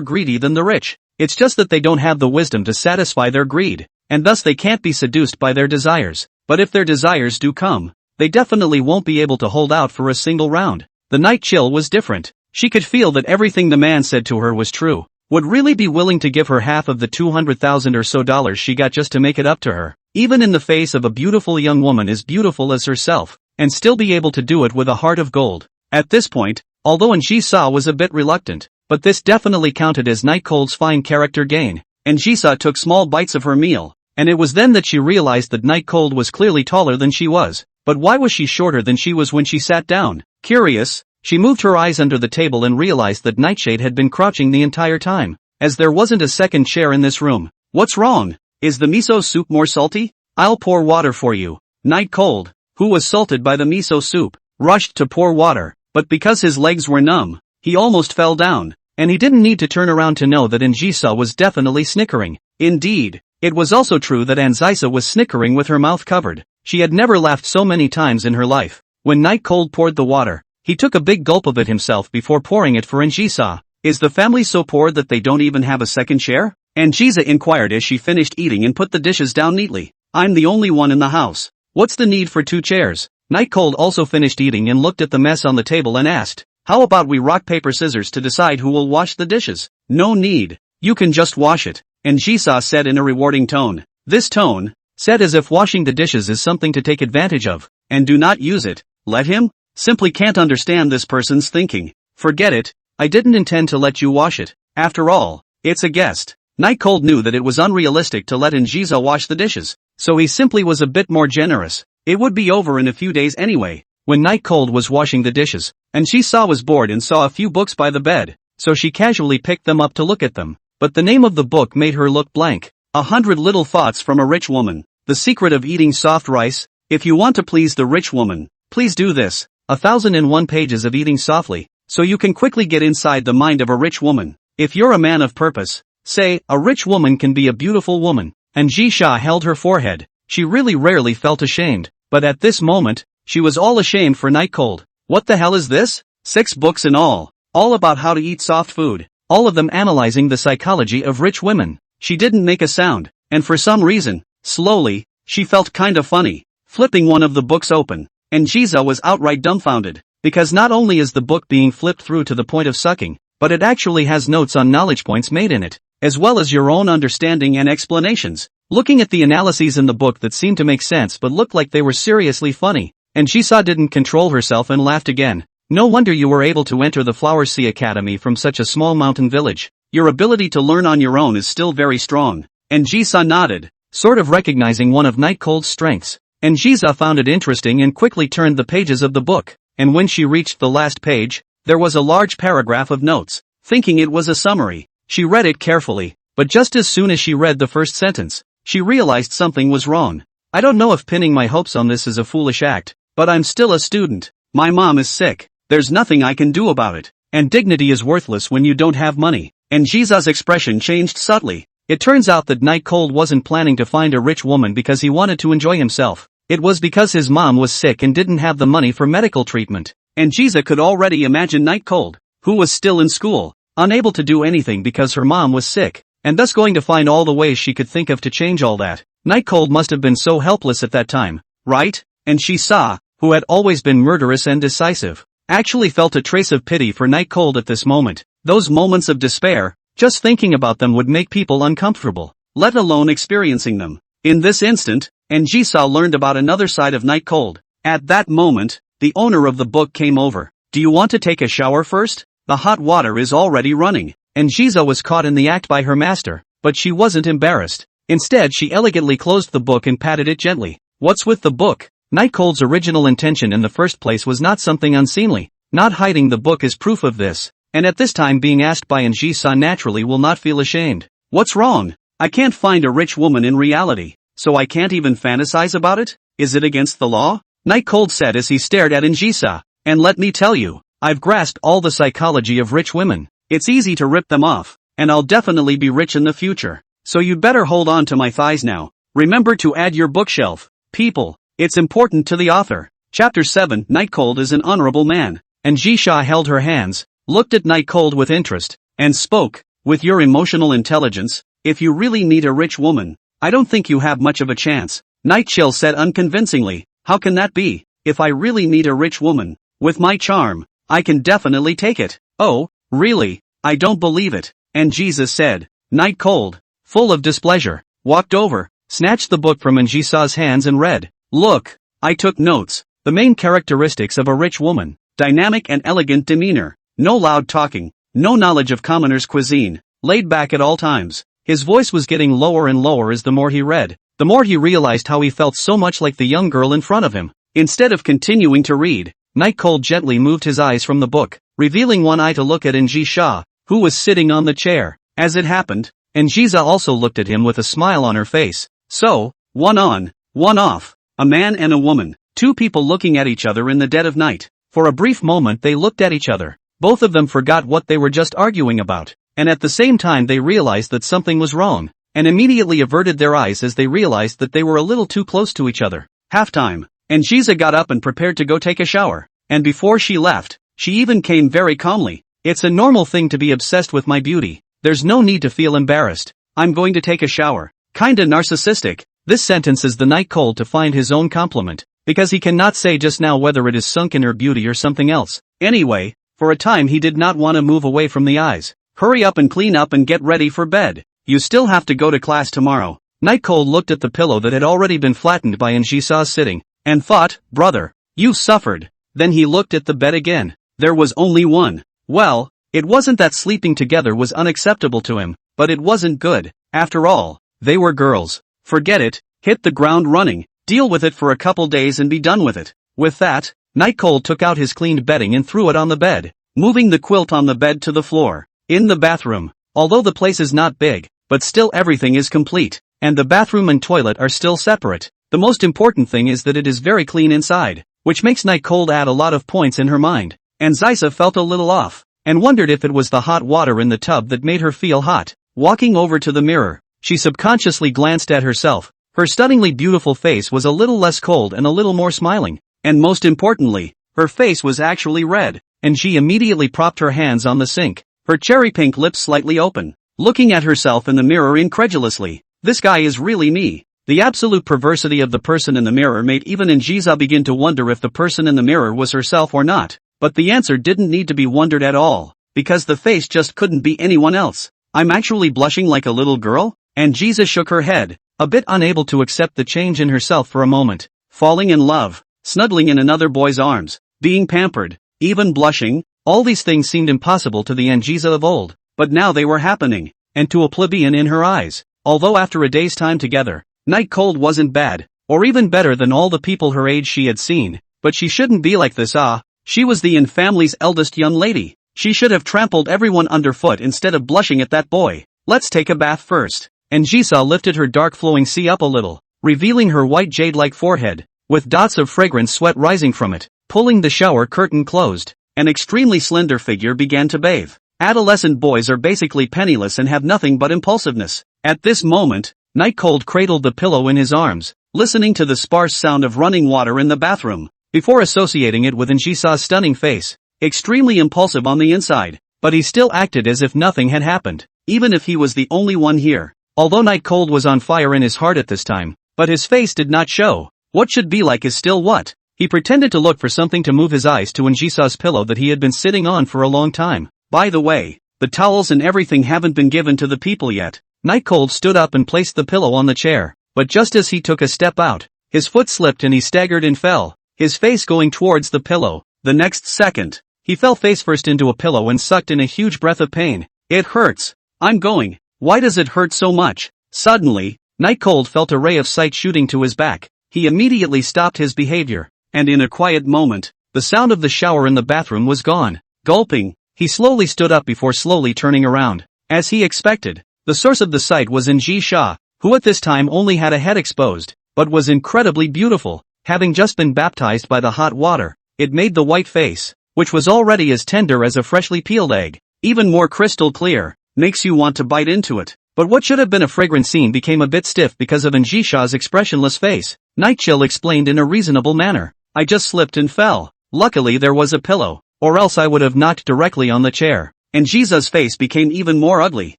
greedy than the rich. It's just that they don't have the wisdom to satisfy their greed, and thus they can't be seduced by their desires. But if their desires do come, they definitely won't be able to hold out for a single round. The night chill was different. She could feel that everything the man said to her was true. Would really be willing to give her half of the $200,000 or so she got just to make it up to her, even in the face of a beautiful young woman as beautiful as herself, and still be able to do it with a heart of gold. At this point, although Nji was a bit reluctant, but this definitely counted as Night Cold's fine character gain. Nji took small bites of her meal, and it was then that she realized that Night Cold was clearly taller than she was. But why was she shorter than she was when she sat down? Curious, she moved her eyes under the table and realized that Nightshade had been crouching the entire time, as there wasn't a second chair in this room. What's wrong? Is the miso soup more salty? I'll pour water for you. Night Cold, who was salted by the miso soup, rushed to pour water, but because his legs were numb, he almost fell down, and he didn't need to turn around to know that Nji was definitely snickering. Indeed, it was also true that Nji was snickering with her mouth covered. She had never laughed so many times in her life. When Night Cold poured the water, he took a big gulp of it himself before pouring it for Nji. Is the family so poor that they don't even have a second chair? Nji inquired as she finished eating and put the dishes down neatly. I'm the only one in the house. What's the need for 2 chairs? Night Cold also finished eating and looked at the mess on the table and asked, how about we rock paper scissors to decide who will wash the dishes? No need. You can just wash it, Nji said in a rewarding tone. This tone, said as if washing the dishes is something to take advantage of, and do not use it. Let him? Simply can't understand this person's thinking. Forget it, I didn't intend to let you wash it. After all, it's a guest. Night Cold knew that it was unrealistic to let Nji wash the dishes, so he simply was a bit more generous. It would be over in a few days anyway. When Night Cold was washing the dishes, Nji was bored and saw a few books by the bed, so she casually picked them up to look at them. But the name of the book made her look blank. 100 Little Thoughts from a Rich Woman. The Secret of Eating Soft Rice. If you want to please the rich woman, please do this. 1001 pages of eating softly, so you can quickly get inside the mind of a rich woman. If you're a man of purpose, say, a rich woman can be a beautiful woman. Nji held her forehead. She really rarely felt ashamed, but at this moment, she was all ashamed for Night Cold. What the hell is this? 6 books in all about how to eat soft food, all of them analyzing the psychology of rich women. She didn't make a sound, and for some reason, slowly, she felt kinda funny. Flipping one of the books open, Nji was outright dumbfounded, because not only is the book being flipped through to the point of sucking, but it actually has notes on knowledge points made in it, as well as your own understanding and explanations. Looking at the analyses in the book that seemed to make sense but looked like they were seriously funny, Nji didn't control herself and laughed again. No wonder you were able to enter the Flower Sea Academy from such a small mountain village. Your ability to learn on your own is still very strong. Nji nodded, sort of recognizing one of Night Cold's strengths. Nji found it interesting and quickly turned the pages of the book, and when she reached the last page, there was a large paragraph of notes. Thinking it was a summary, she read it carefully, but just as soon as she read the first sentence, she realized something was wrong. I don't know if pinning my hopes on this is a foolish act, but I'm still a student. My mom is sick. There's nothing I can do about it. And dignity is worthless when you don't have money. Nji's expression changed subtly. It turns out that Night Cold wasn't planning to find a rich woman because he wanted to enjoy himself. It was because his mom was sick and didn't have the money for medical treatment. Nji could already imagine Night Cold, who was still in school, unable to do anything because her mom was sick, and thus going to find all the ways she could think of to change all that. Night Cold must have been so helpless at that time, right? And she saw, who had always been murderous and decisive, actually felt a trace of pity for Night Cold at this moment. Those moments of despair, just thinking about them would make people uncomfortable, let alone experiencing them. In this instant, Jisa learned about another side of Night Cold. At that moment, the owner of the book came over. Do you want to take a shower first? The hot water is already running. Jisa was caught in the act by her master, but she wasn't embarrassed. Instead, she elegantly closed the book and patted it gently. What's with the book? Night Cold's original intention in the first place was not something unseemly. Not hiding the book is proof of this, and at this time being asked by Jisa naturally will not feel ashamed. What's wrong? I can't find a rich woman in reality, so I can't even fantasize about it? Is it against the law? Night Cold said as he stared at Jisa. And let me tell you, I've grasped all the psychology of rich women. It's easy to rip them off, and I'll definitely be rich in the future. So you'd better hold on to my thighs now. Remember to add your bookshelf. People, it's important to the author. Chapter 7. Night Cold is an honorable man. Jisa held her hands, looked at Night Cold with interest, and spoke. With your emotional intelligence, if you really need a rich woman, I don't think you have much of a chance. Night Chill said unconvincingly. How can that be? If I really need a rich woman, with my charm, I can definitely take it. Oh, really? I don't believe it. Jisa said. Night Cold, full of displeasure, walked over, snatched the book from Jisa's hands and read. Look, I took notes. The main characteristics of a rich woman. Dynamic and elegant demeanor. No loud talking. No knowledge of commoners' cuisine. Laid back at all times. His voice was getting lower and lower as the more he read. The more he realized how he felt so much like the young girl in front of him. Instead of continuing to read, Night Cold gently moved his eyes from the book, revealing one eye to look at Jisa, who was sitting on the chair. As it happened, Jisa also looked at him with a smile on her face. So, one on, one off. A man and a woman. Two people looking at each other in the dead of night. For a brief moment they looked at each other. Both of them forgot what they were just arguing about, and at the same time they realized that something was wrong, and immediately averted their eyes as they realized that they were a little too close to each other. Halftime. Jisa got up and prepared to go take a shower, and before she left, she even came very calmly. It's a normal thing to be obsessed with my beauty. There's no need to feel embarrassed. I'm going to take a shower. Kinda narcissistic. This sentence is the Night Cold to find his own compliment, because he cannot say just now whether it is sunk in her beauty or something else. Anyway, for a time he did not want to move away from the eyes. Hurry up and clean up and get ready for bed. You still have to go to class tomorrow. Night Cold looked at the pillow that had already been flattened by Jisa's sitting, and thought, brother, you suffered. Then he looked at the bed again. There was only one. Well, it wasn't that sleeping together was unacceptable to him, but it wasn't good. After all, they were girls. Forget it, hit the ground running, deal with it for a couple days and be done with it. With that, Night Cold took out his cleaned bedding and threw it on the bed, moving the quilt on the bed to the floor. In the bathroom, although the place is not big, but still everything is complete, and the bathroom and toilet are still separate. The most important thing is that it is very clean inside, which makes Night Cold add a lot of points in her mind. And Jisa felt a little off, and wondered if it was the hot water in the tub that made her feel hot. Walking over to the mirror, she subconsciously glanced at herself. Her stunningly beautiful face was a little less cold and a little more smiling. And most importantly, her face was actually red, and she immediately propped her hands on the sink, her cherry pink lips slightly open, looking at herself in the mirror incredulously. This guy is really me. The absolute perversity of the person in the mirror made even Jisa begin to wonder if the person in the mirror was herself or not. But the answer didn't need to be wondered at all, because the face just couldn't be anyone else. I'm actually blushing like a little girl? And Jisa shook her head, a bit unable to accept the change in herself for a moment. Falling in love, snuggling in another boy's arms, being pampered, even blushing, all these things seemed impossible to the Jisa of old, but now they were happening, and to a plebeian in her eyes. Although after a day's time together, Night Cold wasn't bad, or even better than all the people her age she had seen, but she shouldn't be like this. She was the Yin family's eldest young lady. She should have trampled everyone underfoot instead of blushing at that boy. Let's take a bath first. And Jisa lifted her dark flowing sea up a little, revealing her white jade-like forehead, with dots of fragrant sweat rising from it. Pulling the shower curtain closed, an extremely slender figure began to bathe. Adolescent boys are basically penniless and have nothing but impulsiveness. At this moment, Night Cold cradled the pillow in his arms, listening to the sparse sound of running water in the bathroom, before associating it with Jisa's stunning face. Extremely impulsive on the inside, but he still acted as if nothing had happened, even if he was the only one here. Although Night Cold was on fire in his heart at this time, but his face did not show. What should be like is still what He pretended to look for something to move his eyes to Njisa's pillow that he had been sitting on for a long time. By the way, the towels and everything haven't been given to the people yet. Night Cold stood up and placed the pillow on the chair, but just as he took a step out, his foot slipped and he staggered and fell, his face going towards the pillow. The next second, he fell face first into a pillow and sucked in a huge breath of pain. It hurts. I'm going. Why does it hurt so much? Suddenly, Night Cold felt a ray of sight shooting to his back. He immediately stopped his behavior, and in a quiet moment, the sound of the shower in the bathroom was gone. Gulping, he slowly stood up before slowly turning around. As he expected, the source of the sight was Njisa, who at this time only had a head exposed, but was incredibly beautiful, having just been baptized by the hot water. It made the white face, which was already as tender as a freshly peeled egg, even more crystal clear, makes you want to bite into it. But what should have been a fragrant scene became a bit stiff because of Njisa's expressionless face. Night Chill explained in a reasonable manner. I just slipped and fell. Luckily there was a pillow, or else I would have knocked directly on the chair. Njisa's face became even more ugly.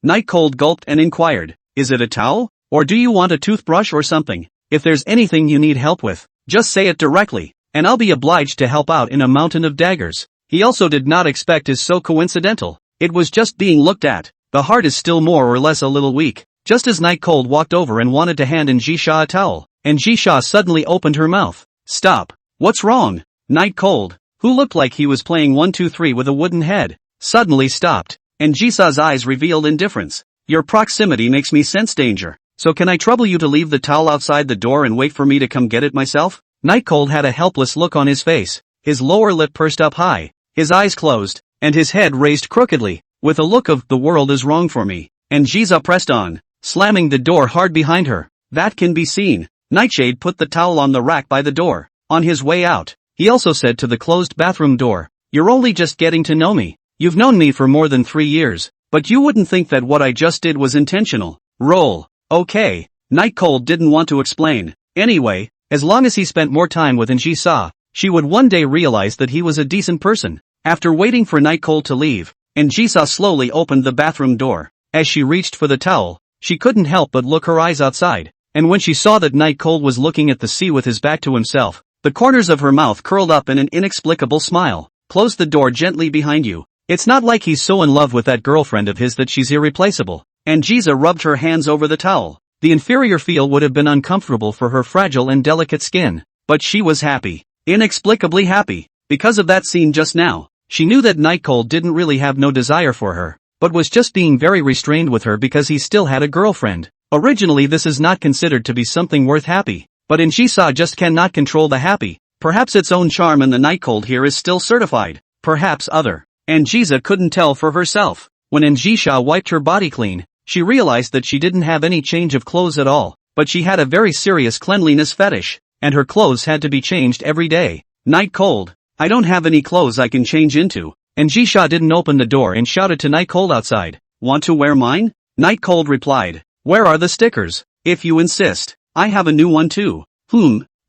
Night Cold gulped and inquired, is it a towel? Or do you want a toothbrush or something? If there's anything you need help with, just say it directly, and I'll be obliged to help out in a mountain of daggers. He also did not expect is so coincidental. It was just being looked at. The heart is still more or less a little weak. Just as Night Cold walked over and wanted to hand Njisa a towel, Njisa suddenly opened her mouth. Stop. What's wrong? Night Cold, who looked like he was playing 1-2-3 with a wooden head, suddenly stopped. Njisa's eyes revealed indifference. Your proximity makes me sense danger, so can I trouble you to leave the towel outside the door and wait for me to come get it myself? Night Cold had a helpless look on his face, his lower lip pursed up high, his eyes closed, and his head raised crookedly, with a look of, the world is wrong for me. Njisa pressed on, slamming the door hard behind her. That can be seen. Nightshade put the towel on the rack by the door. On his way out, he also said to the closed bathroom door, you're only just getting to know me. You've known me for more than 3 years, but you wouldn't think that what I just did was intentional. Roll. Okay. Night Cold didn't want to explain. Anyway, as long as he spent more time with Njisa, she would one day realize that he was a decent person. After waiting for Night Cold to leave, Njisa slowly opened the bathroom door. As she reached for the towel, she couldn't help but look her eyes outside, and when she saw that Night Cold was looking at the sea with his back to himself, the corners of her mouth curled up in an inexplicable smile. Close the door gently behind you. It's not like he's so in love with that girlfriend of his that she's irreplaceable. Njisa rubbed her hands over the towel. The inferior feel would have been uncomfortable for her fragile and delicate skin, but she was happy. Inexplicably happy. Because of that scene just now, she knew that Night Cold didn't really have no desire for her, but was just being very restrained with her because he still had a girlfriend. Originally this is not considered to be something worth happy, but Njisa just cannot control the happy. Perhaps its own charm and the Night Cold here is still certified. Perhaps other. Njisa couldn't tell for herself. When Njisa wiped her body clean, she realized that she didn't have any change of clothes at all, but she had a very serious cleanliness fetish, and her clothes had to be changed every day. Night Cold, I don't have any clothes I can change into. Njisa didn't open the door and shouted to Night Cold outside. Want to wear mine? Night Cold replied. Where are the stickers? If you insist, I have a new one too.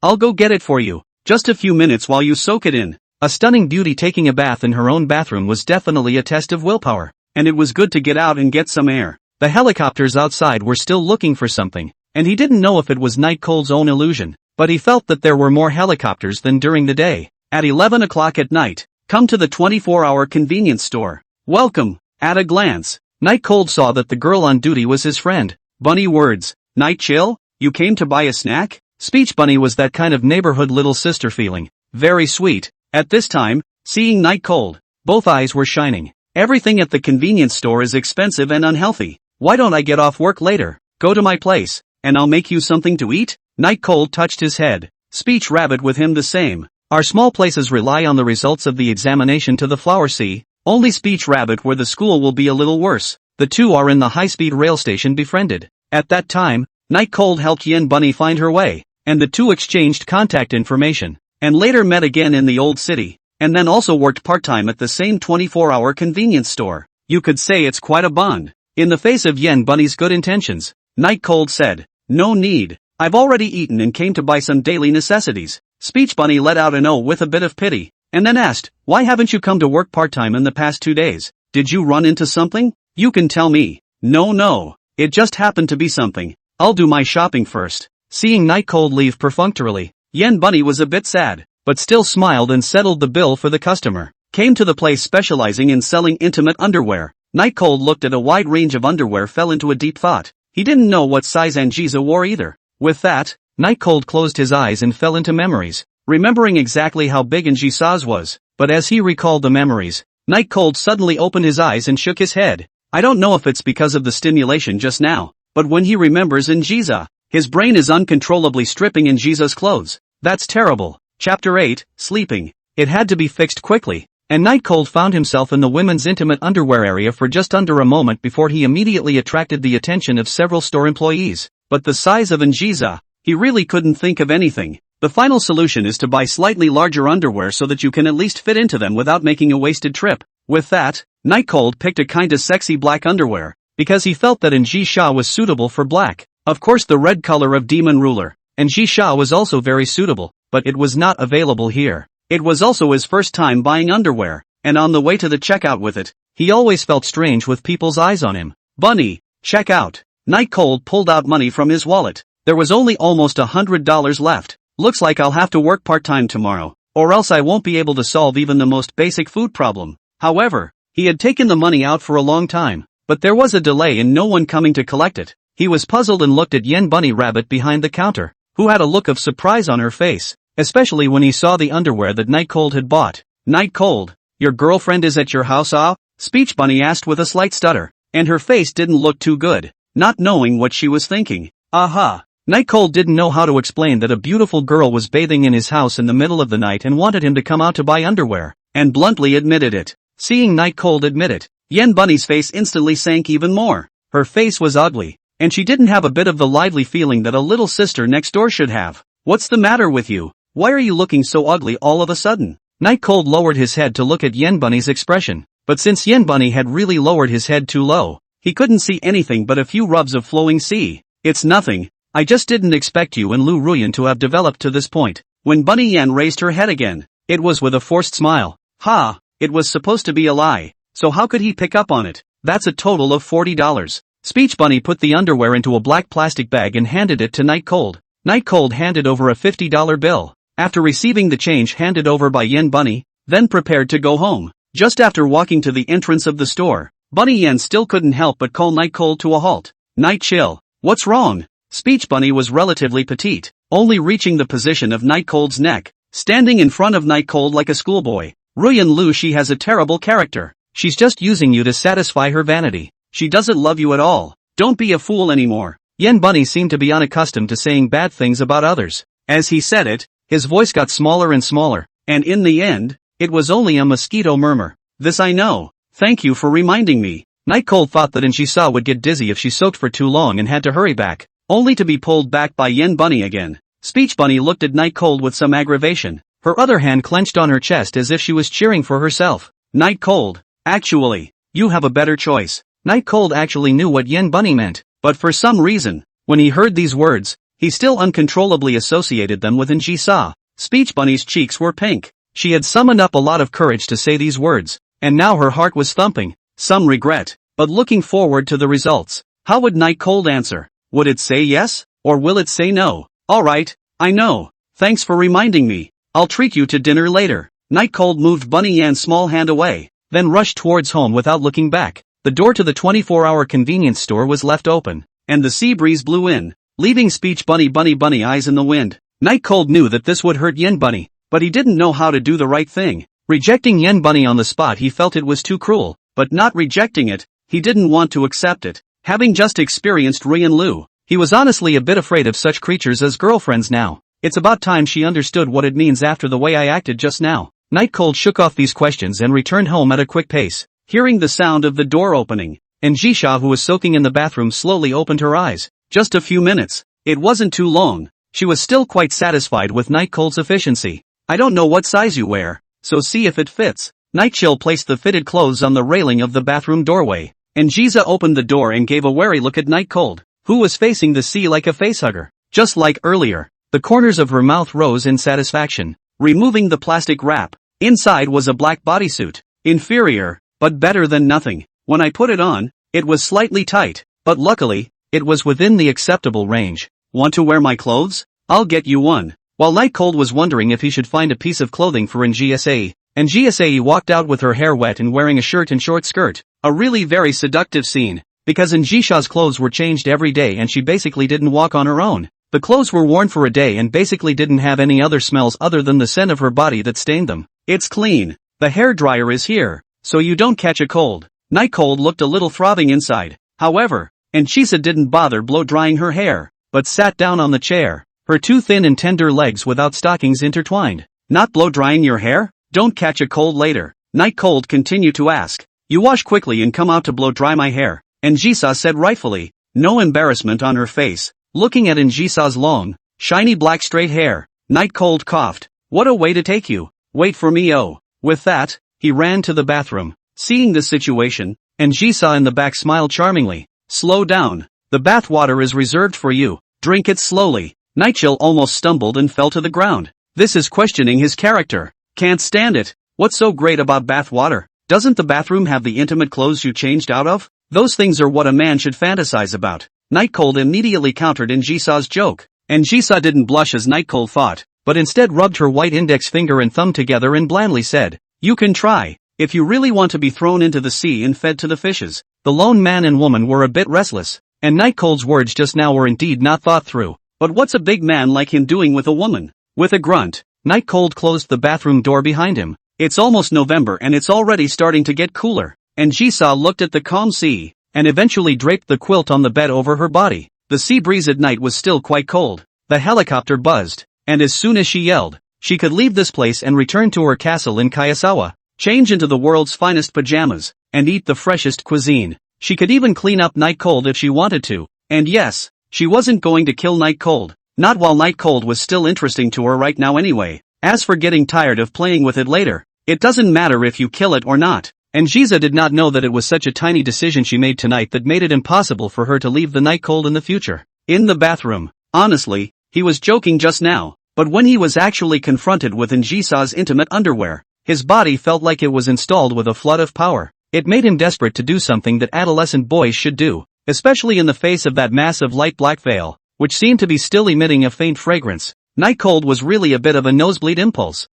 I'll go get it for you. Just a few minutes while you soak it in. A stunning beauty taking a bath in her own bathroom was definitely a test of willpower, and it was good to get out and get some air. The helicopters outside were still looking for something, and he didn't know if it was Night Cold's own illusion, but he felt that there were more helicopters than during the day. At 11 o'clock at night, come to the 24-hour convenience store. Welcome. At a glance, Night Cold saw that the girl on duty was his friend. Bunny words. Night Chill, you came to buy a snack? Speech Bunny was that kind of neighborhood little sister feeling. Very sweet. At this time, seeing Night Cold, both eyes were shining. Everything at the convenience store is expensive and unhealthy. Why don't I get off work later, go to my place, and I'll make you something to eat? Night Cold touched his head. Speech Rabbit with him the same. Our small places rely on the results of the examination to the flower sea. Only Speech Rabbit where the school will be a little worse. The two are in the high-speed rail station befriended. At that time, Night Cold helped Yen Bunny find her way, and the two exchanged contact information, and later met again in the old city, and then also worked part-time at the same 24-hour convenience store. You could say it's quite a bond. In the face of Yen Bunny's good intentions, Night Cold said, no need, I've already eaten and came to buy some daily necessities. Speech Bunny let out an "oh" with a bit of pity, and then asked, why haven't you come to work part-time in the past 2 days? Did you run into something? You can tell me. No, it just happened to be something. I'll do my shopping first. Seeing Night Cold leave perfunctorily, Yen Bunny was a bit sad, but still smiled and settled the bill for the customer. Came to the place specializing in selling intimate underwear. Night Cold looked at a wide range of underwear, fell into a deep thought. He didn't know what size Anjisa wore either. With that, Night Cold closed his eyes and fell into memories, remembering exactly how big Anjisa's was. But as he recalled the memories, Night Cold suddenly opened his eyes and shook his head. I don't know if it's because of the stimulation just now, but when he remembers Anjisa, his brain is uncontrollably stripping Anjisa's clothes. That's terrible. Chapter 8, Sleeping. It had to be fixed quickly, and Night Cold found himself in the women's intimate underwear area for just under a moment before he immediately attracted the attention of several store employees. But the size of Anjisa, he really couldn't think of anything. The final solution is to buy slightly larger underwear so that you can at least fit into them without making a wasted trip. With that, Night Cold picked a kinda sexy black underwear, because he felt that Anjisa was suitable for black. Of course, the red color of Demon Ruler, Anjisa was also very suitable, but it was not available here. It was also his first time buying underwear, and on the way to the checkout with it, he always felt strange with people's eyes on him. Bunny, check out. Night Cold pulled out money from his wallet. There was only almost $100 left. Looks like I'll have to work part-time tomorrow, or else I won't be able to solve even the most basic food problem. However, he had taken the money out for a long time, but there was a delay and no one coming to collect it. He was puzzled and looked at Yen Bunny Rabbit behind the counter, who had a look of surprise on her face, especially when he saw the underwear that Night Cold had bought. Night Cold, your girlfriend is at your house, ah? Speech Bunny asked with a slight stutter, and her face didn't look too good, not knowing what she was thinking. Aha! Night Cold didn't know how to explain that a beautiful girl was bathing in his house in the middle of the night and wanted him to come out to buy underwear, and bluntly admitted it. Seeing Night Cold admit it, Yen Bunny's face instantly sank even more. Her face was ugly, and she didn't have a bit of the lively feeling that a little sister next door should have. What's the matter with you? Why are you looking so ugly all of a sudden? Night Cold lowered his head to look at Yen Bunny's expression, but since Yen Bunny had really lowered his head too low, he couldn't see anything but a few rubs of flowing sea. It's nothing. I just didn't expect you and Lu Ruyan to have developed to this point. When Bunny Yen raised her head again, it was with a forced smile. Ha! It was supposed to be a lie, so how could he pick up on it? That's a total of $40. Speech Bunny put the underwear into a black plastic bag and handed it to Night Cold. Night Cold handed over a $50 bill, after receiving the change handed over by Yen Bunny, then prepared to go home. Just after walking to the entrance of the store, Bunny Yen still couldn't help but call Night Cold to a halt. Night Chill, what's wrong? Speech Bunny was relatively petite, only reaching the position of Night Cold's neck, standing in front of Night Cold like a schoolboy. Ruyan Lu, she has a terrible character. She's just using you to satisfy her vanity. She doesn't love you at all. Don't be a fool anymore. Yen Bunny seemed to be unaccustomed to saying bad things about others. As he said it, his voice got smaller and smaller, and in the end, it was only a mosquito murmur. This I know. Thank you for reminding me. Night Cold thought that Anjisa would get dizzy if she soaked for too long and had to hurry back, only to be pulled back by Yen Bunny again. Speech Bunny looked at Night Cold with some aggravation, her other hand clenched on her chest as if she was cheering for herself. Night Cold, actually, you have a better choice. Night Cold actually knew what Yen Bunny meant, but for some reason, when he heard these words, he still uncontrollably associated them with Anjisa. Speech Bunny's cheeks were pink. She had summoned up a lot of courage to say these words, and now her heart was thumping. Some regret, but looking forward to the results. How would Night Cold answer? Would it say yes, or will it say no? Alright, I know. Thanks for reminding me. I'll treat you to dinner later. Night Cold moved Bunny Yan's small hand away, then rushed towards home without looking back. The door to the 24-hour convenience store was left open, and the sea breeze blew in, leaving Speech Bunny eyes in the wind. Night Cold knew that this would hurt Yen Bunny, but he didn't know how to do the right thing. Rejecting Yen Bunny on the spot, he felt it was too cruel, but not rejecting it, he didn't want to accept it. Having just experienced Ruyan Lu, he was honestly a bit afraid of such creatures as girlfriends now. It's about time she understood what it means after the way I acted just now. Night Cold shook off these questions and returned home at a quick pace. Hearing the sound of the door opening, Anjisa, who was soaking in the bathroom, slowly opened her eyes. Just a few minutes. It wasn't too long. She was still quite satisfied with Night Cold's efficiency. I don't know what size you wear, so see if it fits. Night Chill placed the fitted clothes on the railing of the bathroom doorway. Anjisa opened the door and gave a wary look at Night Cold, who was facing the sea like a facehugger. Just like earlier, the corners of her mouth rose in satisfaction, removing the plastic wrap. Inside was a black bodysuit. Inferior, but better than nothing. When I put it on, it was slightly tight, but luckily, it was within the acceptable range. Want to wear my clothes? I'll get you one. While Night Cold was wondering if he should find a piece of clothing for NGSA, NGSA walked out with her hair wet and wearing a shirt and short skirt. A really very seductive scene, because Njisha's clothes were changed every day and she basically didn't walk on her own. The clothes were worn for a day and basically didn't have any other smells other than the scent of her body that stained them. It's clean. The hair dryer is here, so you don't catch a cold. Night Cold looked a little throbbing inside. However, Njisa didn't bother blow drying her hair, but sat down on the chair, her two thin and tender legs without stockings intertwined. Not blow drying your hair? Don't catch a cold later. Night Cold continued to ask. You wash quickly and come out to blow dry my hair. Njisa said rightfully, no embarrassment on her face, looking at Njisa's long, shiny black straight hair. Night Cold coughed. What a way to take you. Wait for me, oh. With that, he ran to the bathroom. Seeing the situation, Njisa in the back smiled charmingly. Slow down. The bath water is reserved for you. Drink it slowly. Nightchill almost stumbled and fell to the ground. This is questioning his character. Can't stand it. What's so great about bath water? Doesn't the bathroom have the intimate clothes you changed out of? Those things are what a man should fantasize about. Night Cold immediately countered Njisa's joke. Njisa didn't blush as Night Cold thought, but instead rubbed her white index finger and thumb together and blandly said, you can try, if you really want to be thrown into the sea and fed to the fishes. The lone man and woman were a bit restless, and Night Cold's words just now were indeed not thought through. But what's a big man like him doing with a woman? With a grunt, Night Cold closed the bathroom door behind him. It's almost November and it's already starting to get cooler. Njisa looked at the calm sea, and eventually draped the quilt on the bed over her body. The sea breeze at night was still quite cold. The helicopter buzzed, and as soon as she yelled, she could leave this place and return to her castle in Kayasawa, change into the world's finest pajamas, and eat the freshest cuisine. She could even clean up Night Cold if she wanted to. And yes, she wasn't going to kill Night Cold. Not while Night Cold was still interesting to her right now anyway. As for getting tired of playing with it later, it doesn't matter if you kill it or not. Njisa did not know that it was such a tiny decision she made tonight that made it impossible for her to leave the Night Cold in the future. In the bathroom, honestly, he was joking just now, but when he was actually confronted with Njisa's intimate underwear, his body felt like it was installed with a flood of power. It made him desperate to do something that adolescent boys should do, especially in the face of that massive light black veil, which seemed to be still emitting a faint fragrance. Night Cold was really a bit of a nosebleed impulse.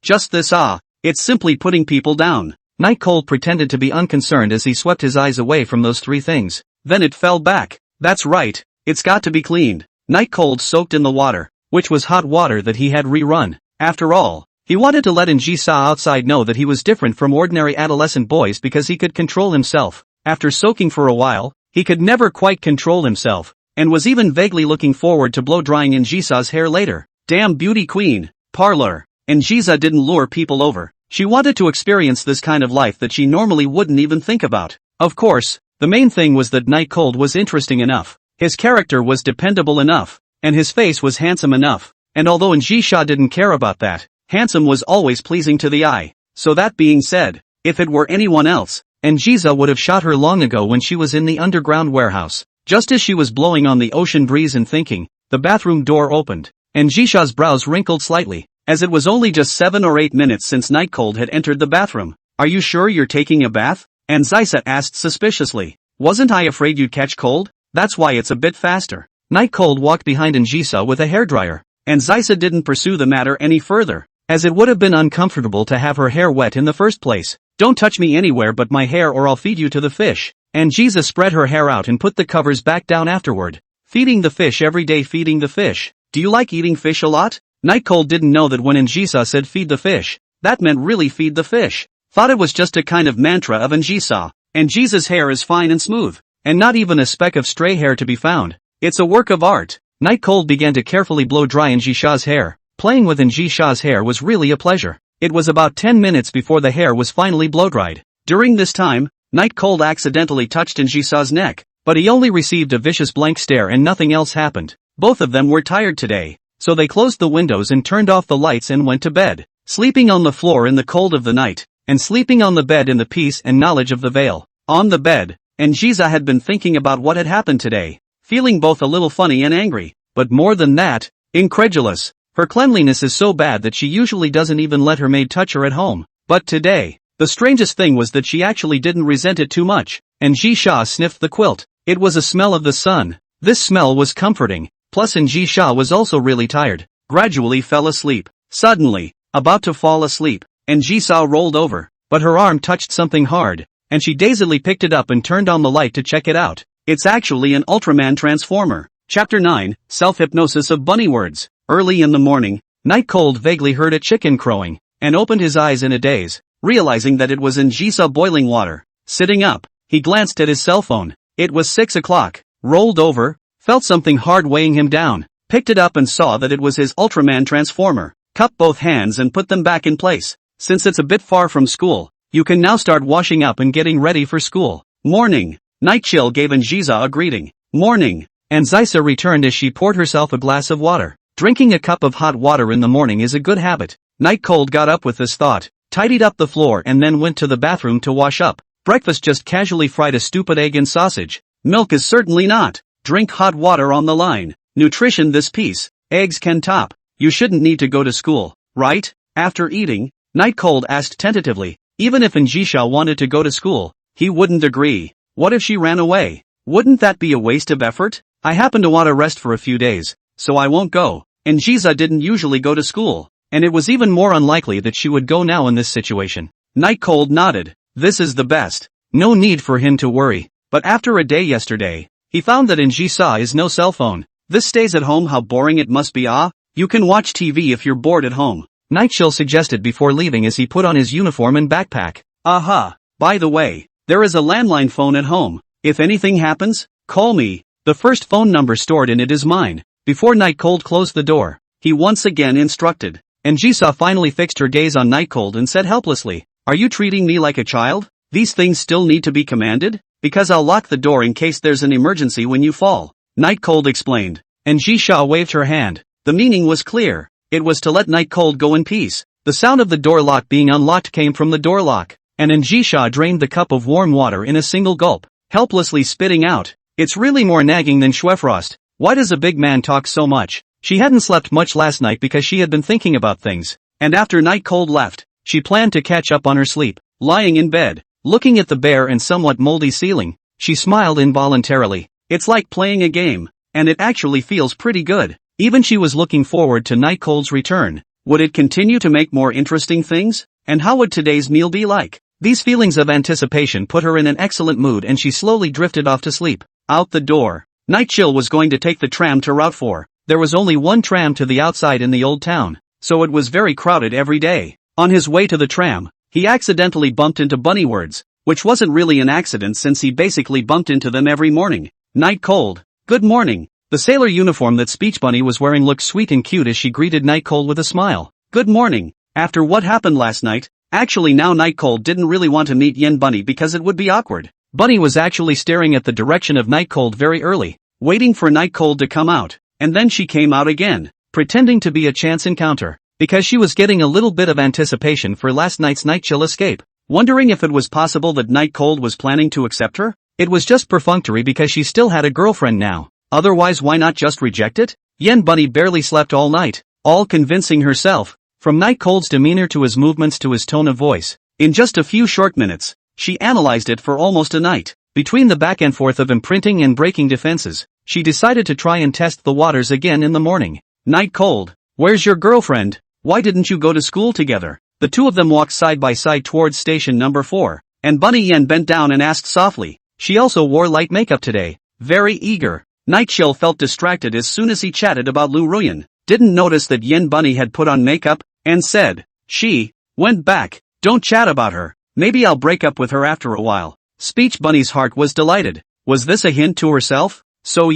Just this it's simply putting people down. Night Cold pretended to be unconcerned as he swept his eyes away from those three things. Then it fell back. That's right, it's got to be cleaned. Night Cold soaked in the water, which was hot water that he had rerun. After all, he wanted to let Njisa outside know that he was different from ordinary adolescent boys because he could control himself. After soaking for a while, he could never quite control himself, and was even vaguely looking forward to blow drying Njisa's hair later. Damn beauty queen. Parlor. Njisa didn't lure people over. She wanted to experience this kind of life that she normally wouldn't even think about. Of course, the main thing was that Night Cold was interesting enough. His character was dependable enough, and his face was handsome enough. And although Njisa didn't care about that, handsome was always pleasing to the eye. So that being said, if it were anyone else, Njisa would have shot her long ago when she was in the underground warehouse. Just as she was blowing on the ocean breeze and thinking, the bathroom door opened. Njisa's brows wrinkled slightly, as it was only just 7 or 8 minutes since Night Cold had entered the bathroom. Are you sure you're taking a bath? Njisa asked suspiciously. Wasn't I afraid you'd catch cold? That's why it's a bit faster. Night Cold walked behind Njisa with a hairdryer. Njisa didn't pursue the matter any further, as it would have been uncomfortable to have her hair wet in the first place. Don't touch me anywhere but my hair or I'll feed you to the fish. Njisa spread her hair out and put the covers back down afterward. Feeding the fish every day, feeding the fish. Do you like eating fish a lot? Night Cold didn't know that when Njisa said feed the fish, that meant really feed the fish. Thought it was just a kind of mantra of Njisa. Njisa's hair is fine and smooth, and not even a speck of stray hair to be found. It's a work of art. Night Cold began to carefully blow dry Njisa's hair. Playing with Njisa's hair was really a pleasure. It was about 10 minutes before the hair was finally blow-dried. During this time, Night Cold accidentally touched Njisa's neck, but he only received a vicious blank stare and nothing else happened. Both of them were tired today, so they closed the windows and turned off the lights and went to bed, sleeping on the floor in the cold of the night, and sleeping on the bed in the peace and knowledge of the veil. On the bed, Njisa had been thinking about what had happened today, feeling both a little funny and angry, but more than that, incredulous. Her cleanliness is so bad that she usually doesn't even let her maid touch her at home. But today, the strangest thing was that she actually didn't resent it too much. Njisa sniffed the quilt. It was a smell of the sun. This smell was comforting. Plus Njisa was also really tired. gradually fell asleep. Suddenly, about to fall asleep, and Jisoo rolled over, but her arm touched something hard, and she dazedly picked it up and turned on the light to check it out. It's actually an Ultraman transformer. Chapter 9, Self-Hypnosis of Bunny Words. Early in the morning, Night Cold vaguely heard a chicken crowing, and opened his eyes in a daze, realizing that it was in Jisoo boiling water. Sitting up, he glanced at his cell phone. It was 6 o'clock, rolled over, felt something hard weighing him down, picked it up and saw that it was his Ultraman transformer, cupped both hands and put them back in place. Since it's a bit far from school, you can now start washing up and getting ready for school. Morning. Night Chill gave Jisoo a greeting. Morning. And Jisoo returned as she poured herself a glass of water. Drinking a cup of hot water in the morning is a good habit. Night Cold got up with this thought, tidied up the floor and then went to the bathroom to wash up. Breakfast just casually fried a stupid egg and sausage. Milk is certainly not. Drink hot water on the line. Nutrition this piece. Eggs can top. You shouldn't need to go to school, right? After eating, Night Cold asked tentatively, even if Jisoo wanted to go to school, he wouldn't agree. What if she ran away? Wouldn't that be a waste of effort? I happen to want to rest for a few days, so I won't go. And Jisoo didn't usually go to school, and it was even more unlikely that she would go now in this situation. Night Cold nodded. This is the best. No need for him to worry. But after a day yesterday, he found that in Jisoo is no cell phone. This stays at home, how boring it must be. You can watch TV if you're bored at home, Night Chill suggested before leaving as he put on his uniform and backpack. Aha, by the way, there is a landline phone at home. If anything happens, call me. The first phone number stored in it is mine. Before Night Cold closed the door, he once again instructed. And Jisoo finally fixed her gaze on Night Cold and said helplessly, are you treating me like a child? These things still need to be commanded? Because I'll lock the door in case there's an emergency when you fall, Night Cold explained. And Jisoo waved her hand. The meaning was clear. It was to let Night Cold go in peace. The sound of the door lock being unlocked came from the door lock, and Jisoo drained the cup of warm water in a single gulp, helplessly spitting out. It's really more nagging than Schwefrost. Why does a big man talk so much? She hadn't slept much last night because she had been thinking about things, and after Night Cold left, she planned to catch up on her sleep. Lying in bed, looking at the bare and somewhat moldy ceiling, she smiled involuntarily. It's like playing a game, and it actually feels pretty good. Even she was looking forward to Night Cold's return. Would it continue to make more interesting things? And how would today's meal be like? These feelings of anticipation put her in an excellent mood and she slowly drifted off to sleep. Out the door. Night Chill was going to take the tram to Route 4. There was only one tram to the outside in the old town, so it was very crowded every day. On his way to the tram, he accidentally bumped into Bunny Words, which wasn't really an accident since he basically bumped into them every morning. Night Cold. Good morning. The sailor uniform that Speech Bunny was wearing looked sweet and cute as she greeted Night Cold with a smile. Good morning. After what happened last night, actually now Night Cold didn't really want to meet Yen Bunny because it would be awkward. Bunny was actually staring at the direction of Night Cold very early, waiting for Night Cold to come out, and then she came out again, pretending to be a chance encounter, because she was getting a little bit of anticipation for last night's Night Chill escape, wondering if it was possible that Night Cold was planning to accept her. It was just perfunctory because she still had a girlfriend now. Otherwise why not just reject it? Yen Bunny barely slept all night, all convincing herself, from Night Cold's demeanor to his movements to his tone of voice. In just a few short minutes, she analyzed it for almost a night. Between the back and forth of imprinting and breaking defenses, she decided to try and test the waters again in the morning. Night Cold, where's your girlfriend? Why didn't you go to school together? The two of them walked side by side towards station number 4, and Bunny Yen bent down and asked softly. She also wore light makeup today, very eager. Night Chill felt distracted as soon as he chatted about Lu Ruyan, didn't notice that Yen Bunny had put on makeup, and said, she went back. Don't chat about her, maybe I'll break up with her after a while. Speech Bunny's heart was delighted. Was this a hint to herself? So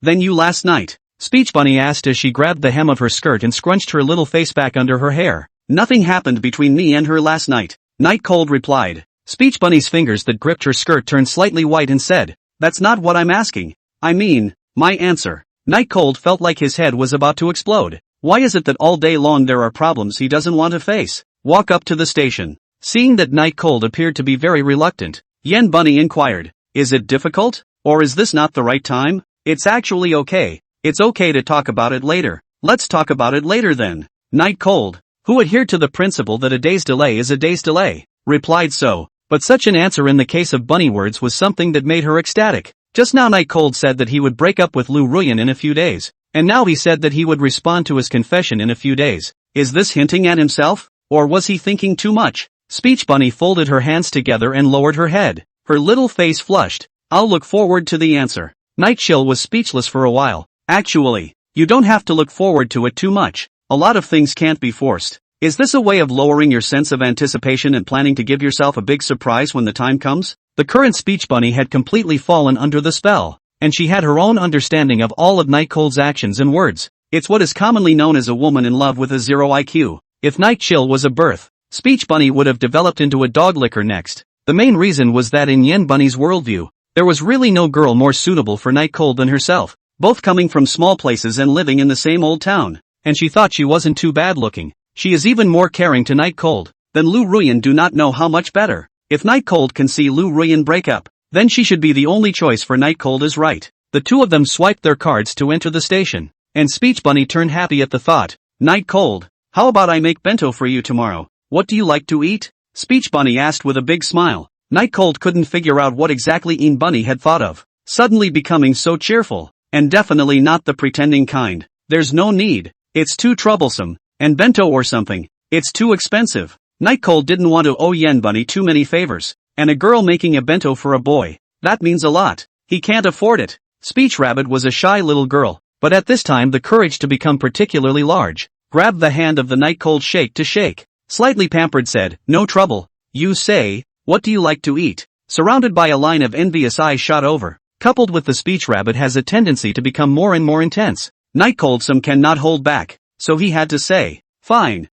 then you last night? Speech Bunny asked as she grabbed the hem of her skirt and scrunched her little face back under her hair. Nothing happened between me and her last night, Night Cold replied. Speech Bunny's fingers that gripped her skirt turned slightly white and said, that's not what I'm asking. I mean, my answer. Night Cold felt like his head was about to explode. Why is it that all day long there are problems he doesn't want to face? Walk up to the station. Seeing that Night Cold appeared to be very reluctant, Yen Bunny inquired, is it difficult? Or is this not the right time? It's actually okay. It's okay to talk about it later. Let's talk about it later then. Night Cold, who adhered to the principle that a day's delay is a day's delay, replied so. But such an answer in the case of Bunny Words was something that made her ecstatic. Just now Night Cold said that he would break up with Lu Ruyan in a few days, and now he said that he would respond to his confession in a few days. Is this hinting at himself? Or was he thinking too much? Speech Bunny folded her hands together and lowered her head. Her little face flushed. I'll look forward to the answer. Night Chill was speechless for a while. Actually, you don't have to look forward to it too much. A lot of things can't be forced. Is this a way of lowering your sense of anticipation and planning to give yourself a big surprise when the time comes? The current Speech Bunny had completely fallen under the spell, and she had her own understanding of all of Night Cold's actions and words. It's what is commonly known as a woman in love with a 0 IQ. If Night Chill was a birth, Speech Bunny would have developed into a dog licker next. The main reason was that in Yen Bunny's worldview, there was really no girl more suitable for Night Cold than herself, both coming from small places and living in the same old town, and she thought she wasn't too bad looking. She is even more caring to Night Cold than Lu Ruyan. Do not know how much better. If Night Cold can see Lu Ruyan break up, then she should be the only choice for Night Cold is right. The two of them swiped their cards to enter the station, and Speech Bunny turned happy at the thought. Night Cold, how about I make bento for you tomorrow? What do you like to eat? Speech Bunny asked with a big smile. Night Cold couldn't figure out what exactly Een Bunny had thought of, suddenly becoming so cheerful, and definitely not the pretending kind. There's no need. It's too troublesome. And bento or something. It's too expensive. Night Cold didn't want to owe Yen Bunny too many favors, and a girl making a bento for a boy, that means a lot. He can't afford it. Speech Rabbit was a shy little girl, but at this time the courage to become particularly large, grabbed the hand of the Night Cold shake to shake. Slightly pampered said, no trouble. You say, what do you like to eat? Surrounded by a line of envious eyes shot over, coupled with the Speech Rabbit has a tendency to become more and more intense. Night Cold some cannot hold back. So he had to say, fine,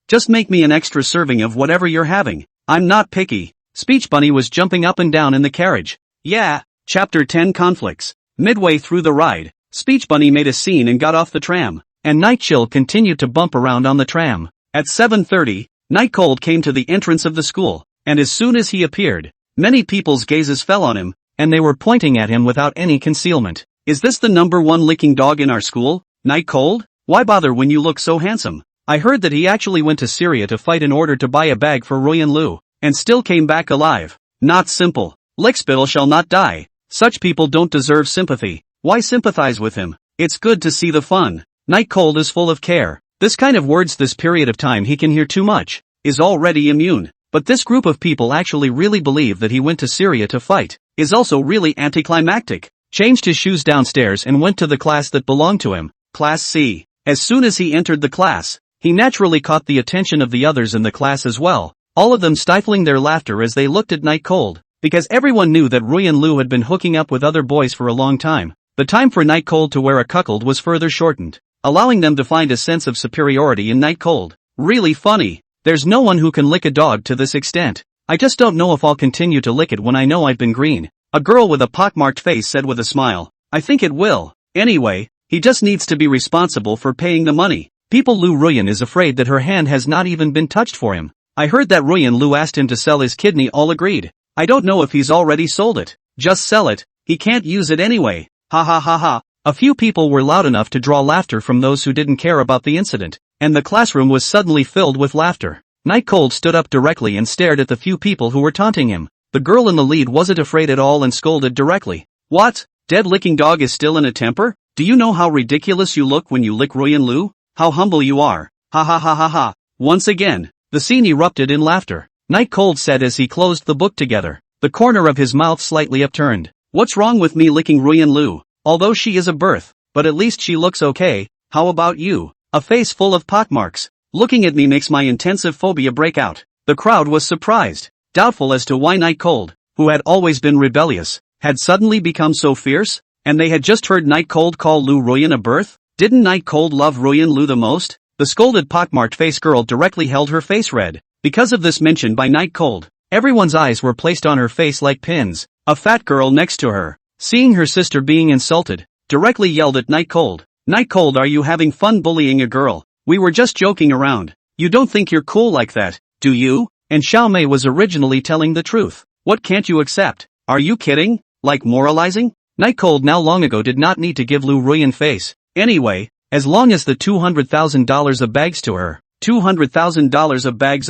just make me an extra serving of whatever you're having. I'm not picky. Speech Bunny was jumping up and down in the carriage. Yeah. Chapter 10 Conflicts. Midway through the ride, Speech Bunny made a scene and got off the tram, and Night Chill continued to bump around on the tram. At 7:30, Night Cold came to the entrance of the school, and as soon as he appeared, many people's gazes fell on him, and they were pointing at him without any concealment. Is this the #1 licking dog in our school, Night Cold? Why bother when you look so handsome? I heard that he actually went to Syria to fight in order to buy a bag for Ruyan Lu, and still came back alive. Not simple. Lickspittle shall not die. Such people don't deserve sympathy. Why sympathize with him? It's good to see the fun. Night Cold is full of care. This kind of words this period of time he can hear too much, is already immune. But this group of people actually really believe that he went to Syria to fight, is also really anticlimactic. Changed his shoes downstairs and went to the class that belonged to him, Class C. As soon as he entered the class, he naturally caught the attention of the others in the class as well, all of them stifling their laughter as they looked at Night Cold, because everyone knew that Ruyan Lu had been hooking up with other boys for a long time. The time for Night Cold to wear a cuckold was further shortened, allowing them to find a sense of superiority in Night Cold. Really funny. There's no one who can lick a dog to this extent. I just don't know if I'll continue to lick it when I know I've been green. A girl with a pockmarked face said with a smile. I think it will. Anyway, he just needs to be responsible for paying the money. People Lu Ruyan is afraid that her hand has not even been touched for him. I heard that Ruyan Lu asked him to sell his kidney. All agreed. I don't know if he's already sold it. Just sell it. He can't use it anyway. Ha ha ha ha. A few people were loud enough to draw laughter from those who didn't care about the incident, and the classroom was suddenly filled with laughter. Night Cold stood up directly and stared at the few people who were taunting him. The girl in the lead wasn't afraid at all and scolded directly. What? Dead licking dog is still in a temper? Do you know how ridiculous you look when you lick Ruyan Lu? How humble you are. Ha ha ha ha ha. Once again, the scene erupted in laughter. Night Cold said as he closed the book together, the corner of his mouth slightly upturned. What's wrong with me licking Ruyan Lu? Although she is a birth, but at least she looks okay. How about you? A face full of pockmarks. Looking at me makes my intensive phobia break out. The crowd was surprised, doubtful as to why Night Cold, who had always been rebellious, had suddenly become so fierce, and they had just heard Night Cold call Lu Ruyan a birth? Didn't Night Cold love Ruyan Lu the most? The scolded pockmarked face girl directly held her face red. Because of this mention by Night Cold, everyone's eyes were placed on her face like pins. A fat girl next to her, seeing her sister being insulted, directly yelled at Night Cold. Night Cold, are you having fun bullying a girl? We were just joking around. You don't think you're cool like that, do you? And Xiao Mei was originally telling the truth. What can't you accept? Are you kidding? Like moralizing? Night Cold now long ago did not need to give Lu Ruyan face. Anyway, as long as the $200,000 of bags to her. $200,000 of bags,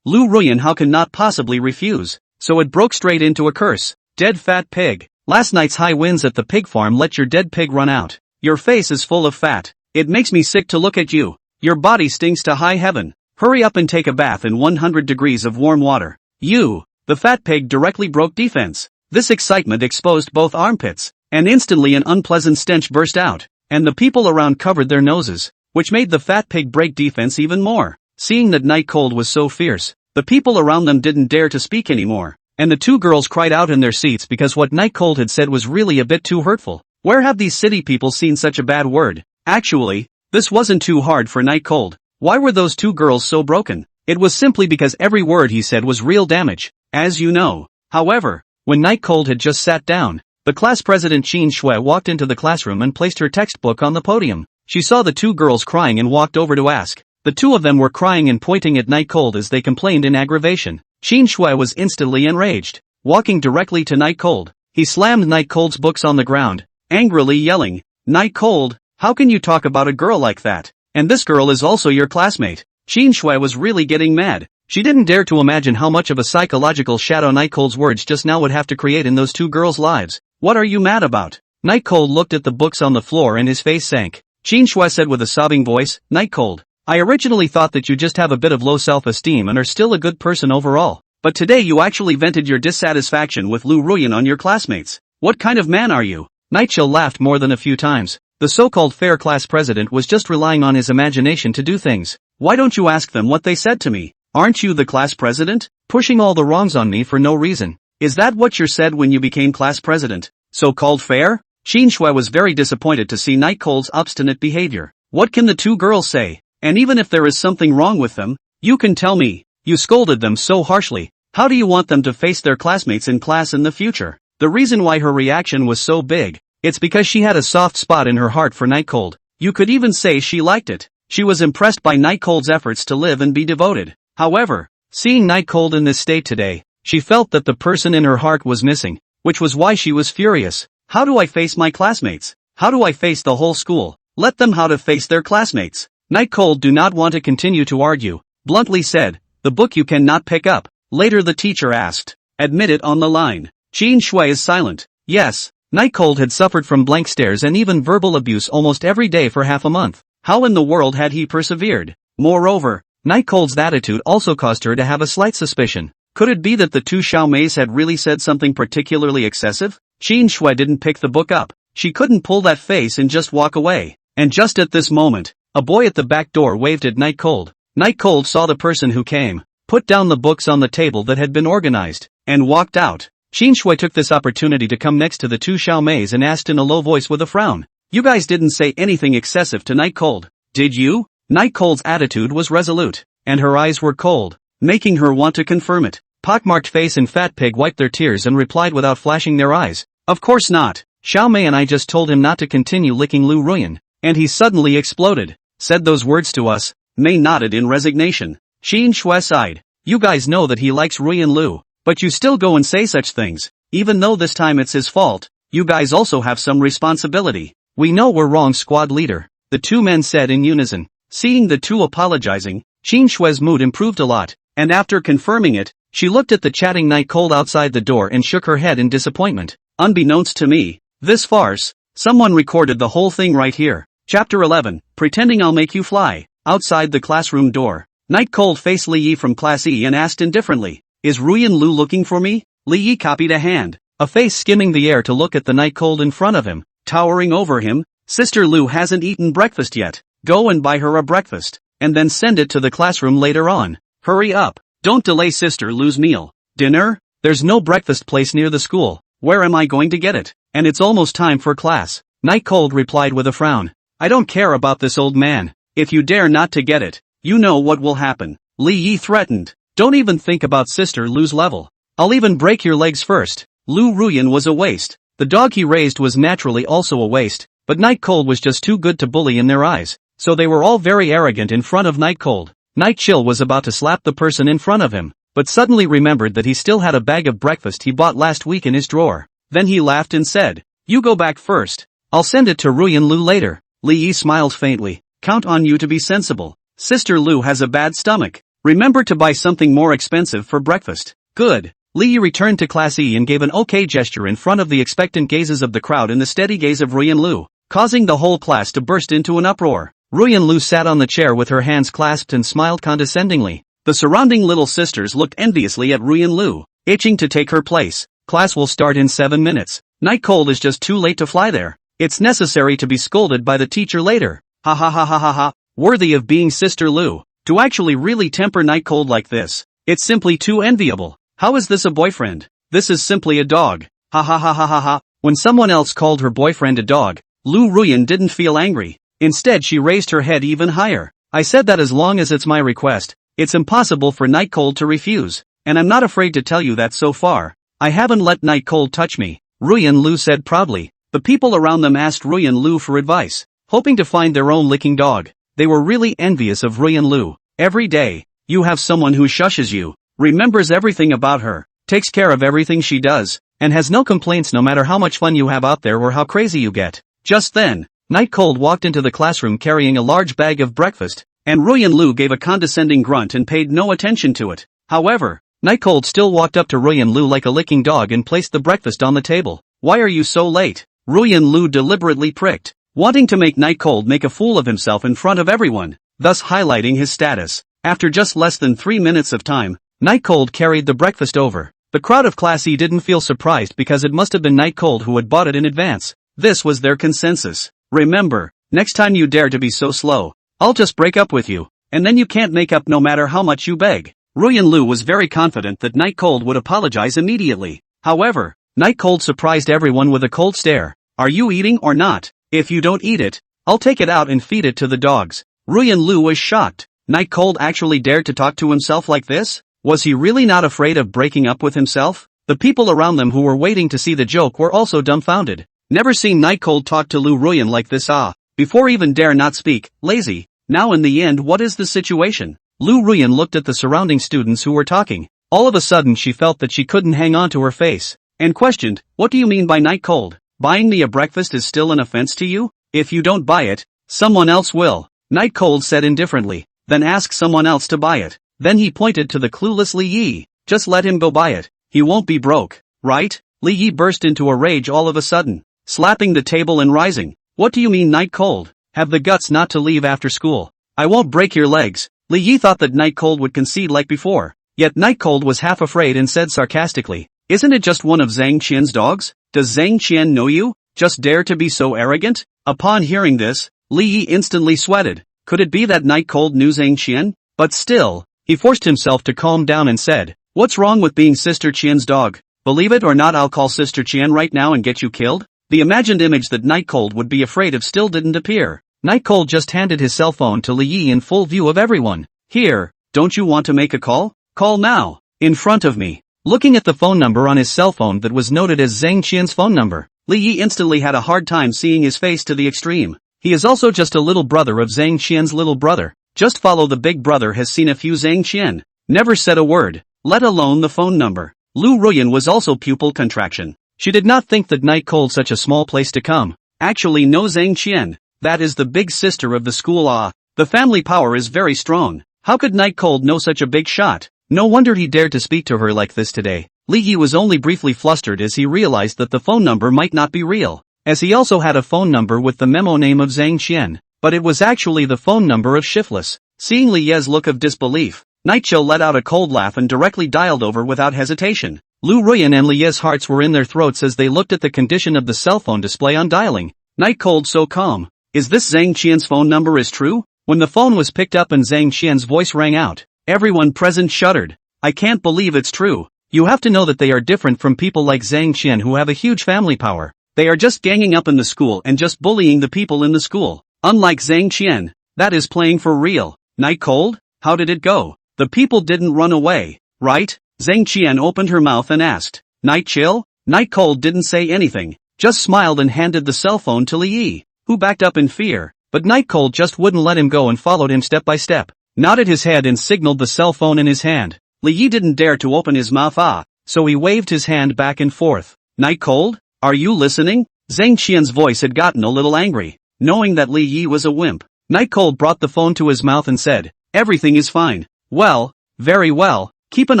Lu Ruyan how can not possibly refuse? So it broke straight into a curse. Dead fat pig. Last night's high winds at the pig farm let your dead pig run out. Your face is full of fat. It makes me sick to look at you. Your body stinks to high heaven. Hurry up and take a bath in 100 degrees of warm water. You. The fat pig directly broke defense. This excitement exposed both armpits, and instantly an unpleasant stench burst out, and the people around covered their noses, which made the fat pig break defense even more. Seeing that Night Cold was so fierce, the people around them didn't dare to speak anymore, and the two girls cried out in their seats because what Night Cold had said was really a bit too hurtful. Where have these city people seen such a bad word? Actually, this wasn't too hard for Night Cold. Why were those two girls so broken? It was simply because every word he said was real damage, as you know. However, when Night Cold had just sat down, the class president Qin Shui walked into the classroom and placed her textbook on the podium. She saw the two girls crying and walked over to ask. The two of them were crying and pointing at Night Cold as they complained in aggravation. Qin Shui was instantly enraged. Walking directly to Night Cold, he slammed Night Cold's books on the ground, angrily yelling, "Night Cold, how can you talk about a girl like that? And this girl is also your classmate." Qin Shui was really getting mad. She didn't dare to imagine how much of a psychological shadow Night Cold's words just now would have to create in those two girls' lives. "What are you mad about?" Night Cold looked at the books on the floor and his face sank. Qin Shui said with a sobbing voice, "Night Cold, I originally thought that you just have a bit of low self-esteem and are still a good person overall. But today you actually vented your dissatisfaction with Lu Ruyan on your classmates. What kind of man are you?" Night Chill laughed more than a few times. The so-called fair class president was just relying on his imagination to do things. "Why don't you ask them what they said to me? Aren't you the class president? Pushing all the wrongs on me for no reason. Is that what you said when you became class president? So-called fair?" Qin Shui was very disappointed to see Night Cold's obstinate behavior. What can the two girls say? And even if there is something wrong with them, you can tell me. You scolded them so harshly. How do you want them to face their classmates in class in the future? The reason why her reaction was so big, it's because she had a soft spot in her heart for Night Cold. You could even say she liked it. She was impressed by Night Cold's efforts to live and be devoted. However, seeing Night Cold in this state today, she felt that the person in her heart was missing, which was why she was furious. How do I face my classmates? How do I face the whole school? Let them how to face their classmates. Night Cold do not want to continue to argue, bluntly said, "The book you cannot pick up." Later the teacher asked, "Admit it on the line." Qin Shui is silent. Yes, Night Cold had suffered from blank stares and even verbal abuse almost every day for half a month. How in the world had he persevered? Moreover, Night Cold's attitude also caused her to have a slight suspicion. Could it be that the two Xiaomeis had really said something particularly excessive? Qin Shui didn't pick the book up. She couldn't pull that face and just walk away. And just at this moment, a boy at the back door waved at Night Cold. Night Cold saw the person who came, put down the books on the table that had been organized, and walked out. Qin Shui took this opportunity to come next to the two Xiaomeis and asked in a low voice with a frown, "You guys didn't say anything excessive to Night Cold, did you?" Night Cold's attitude was resolute, and her eyes were cold, making her want to confirm it. Pockmarked Face and Fat Pig wiped their tears and replied without flashing their eyes, "Of course not. Xiaomei and I just told him not to continue licking Lu Ruyan, and he suddenly exploded. Said those words to us." Mei nodded in resignation. Qin Shui sighed. "You guys know that he likes Ruyan Lu, but you still go and say such things, even though this time it's his fault. You guys also have some responsibility." "We know we're wrong, squad leader," the two men said in unison. Seeing the two apologizing, Qin Shui's mood improved a lot, and after confirming it, she looked at the chatting Night Cold outside the door and shook her head in disappointment. Unbeknownst to me, this farce, someone recorded the whole thing right here. Chapter 11, Pretending I'll Make You Fly. Outside the classroom door, Night Cold faced Li Yi from Class E and asked indifferently, "Is Ruyan Lu looking for me?" Li Yi copied a hand, a face skimming the air to look at the Night Cold in front of him, towering over him. "Sister Lu hasn't eaten breakfast yet. Go and buy her a breakfast, and then send it to the classroom later on. Hurry up. Don't delay Sister Lu's meal." "Dinner? There's no breakfast place near the school. Where am I going to get it? And it's almost time for class." Night Cold replied with a frown. "I don't care about this old man. If you dare not to get it, you know what will happen." Li Yi threatened. "Don't even think about Sister Lu's level. I'll even break your legs first." Lu Ruyan was a waste. The dog he raised was naturally also a waste, but Night Cold was just too good to bully in their eyes, so they were all very arrogant in front of Night Cold. Night Chill was about to slap the person in front of him, but suddenly remembered that he still had a bag of breakfast he bought last week in his drawer. Then he laughed and said, "You go back first. I'll send it to Ruyan Lu later." Li Yi smiled faintly. "Count on you to be sensible. Sister Lu has a bad stomach. Remember to buy something more expensive for breakfast." "Good." Li Yi returned to Class E and gave an okay gesture in front of the expectant gazes of the crowd and the steady gaze of Ruyan Lu. causing the whole class to burst into an uproar. Ruyan Lu sat on the chair with her hands clasped and smiled condescendingly. The surrounding little sisters looked enviously at Ruyan Lu, itching to take her place. Class will start in 7 minutes. Night Cold is just too late to fly there. It's necessary to be scolded by the teacher later. Ha ha ha ha ha ha. Worthy of being Sister Lu. To actually really temper Night Cold like this. It's simply too enviable. How is this a boyfriend? This is simply a dog. Ha ha ha ha ha ha. When someone else called her boyfriend a dog, Lu Ruyan didn't feel angry. Instead she raised her head even higher. I said that as long as it's my request, it's impossible for Night Cold to refuse. And I'm not afraid to tell you that so far. I haven't let Night Cold touch me, Ruyan Lu said proudly. The people around them asked Ruyan Lu for advice, hoping to find their own licking dog. They were really envious of Ruyan Lu. Every day, you have someone who shushes you, remembers everything about her, takes care of everything she does, and has no complaints no matter how much fun you have out there or how crazy you get. Just then, Night Cold walked into the classroom carrying a large bag of breakfast, and Ruyan Lu gave a condescending grunt and paid no attention to it. However, Night Cold still walked up to Ruyan Lu like a licking dog and placed the breakfast on the table. Why are you so late? Ruyan Lu deliberately pricked, wanting to make Night Cold make a fool of himself in front of everyone, thus highlighting his status. After just less than 3 minutes of time, Night Cold carried the breakfast over. The crowd of Class E didn't feel surprised because it must have been Night Cold who had bought it in advance. This was their consensus. Remember, next time you dare to be so slow, I'll just break up with you, and then you can't make up no matter how much you beg. Ruyan Lu was very confident that Night Cold would apologize immediately. However, Night Cold surprised everyone with a cold stare. Are you eating or not? If you don't eat it, I'll take it out and feed it to the dogs. Ruyan Lu was shocked. Night Cold actually dared to talk to himself like this? Was he really not afraid of breaking up with himself? The people around them who were waiting to see the joke were also dumbfounded. Never seen Night Cold talk to Lu Ruyan like this. Before even dare not speak, lazy. Now in the end, what is the situation? Lu Ruyan looked at the surrounding students who were talking. All of a sudden she felt that she couldn't hang on to her face, and questioned, what do you mean by Night Cold? Buying me a breakfast is still an offense to you? If you don't buy it, someone else will. Night Cold said indifferently. Then ask someone else to buy it. Then he pointed to the clueless Li Yi. Just let him go buy it. He won't be broke, right? Li Yi burst into a rage all of a sudden, slapping the table and rising. What do you mean Night Cold? Have the guts not to leave after school. I won't break your legs. Li Yi thought that Night Cold would concede like before. Yet Night Cold was half afraid and said sarcastically, isn't it just one of Zhang Qian's dogs? Does Zhang Qian know you? Just dare to be so arrogant? Upon hearing this, Li Yi instantly sweated. Could it be that Night Cold knew Zhang Qian? But still, he forced himself to calm down and said, what's wrong with being Sister Qian's dog? Believe it or not, I'll call Sister Qian right now and get you killed? The imagined image that Night Cold would be afraid of still didn't appear. Night Cold just handed his cell phone to Li Yi in full view of everyone. Here, don't you want to make a call? Call now. In front of me. Looking at the phone number on his cell phone that was noted as Zhang Qian's phone number, Li Yi instantly had a hard time seeing his face to the extreme. He is also just a little brother of Zhang Qian's little brother. Just follow the big brother has seen a few Zhang Qian. Never said a word, let alone the phone number. Lu Ruyan was also pupil contraction. She did not think that Night Cold such a small place to come. Actually no Zhang Qian. That is the big sister of the school. The family power is very strong. How could Night Cold know such a big shot? No wonder he dared to speak to her like this today. Li Yi was only briefly flustered as he realized that the phone number might not be real, as he also had a phone number with the memo name of Zhang Qian, but it was actually the phone number of Shiftless. Seeing Li Ye's look of disbelief, Night Chill let out a cold laugh and directly dialed over without hesitation. Lu Ruyan and Li Ye's hearts were in their throats as they looked at the condition of the cell phone display on dialing. Night Cold so calm. Is this Zhang Qian's phone number is true? When the phone was picked up and Zhang Qian's voice rang out, everyone present shuddered. I can't believe it's true. You have to know that they are different from people like Zhang Qian who have a huge family power. They are just ganging up in the school and just bullying the people in the school. Unlike Zhang Qian, that is playing for real. Night Cold? How did it go? The people didn't run away, right? Zhang Qian opened her mouth and asked. Night Chill? Night Cold didn't say anything, just smiled and handed the cell phone to Li Yi, who backed up in fear, but Night Cold just wouldn't let him go and followed him step by step, nodded his head and signaled the cell phone in his hand. Li Yi didn't dare to open his mouth so he waved his hand back and forth. Night Cold? Are you listening? Zhang Qian's voice had gotten a little angry, knowing that Li Yi was a wimp. Night Cold brought the phone to his mouth and said, everything is fine. Well, very well, keep an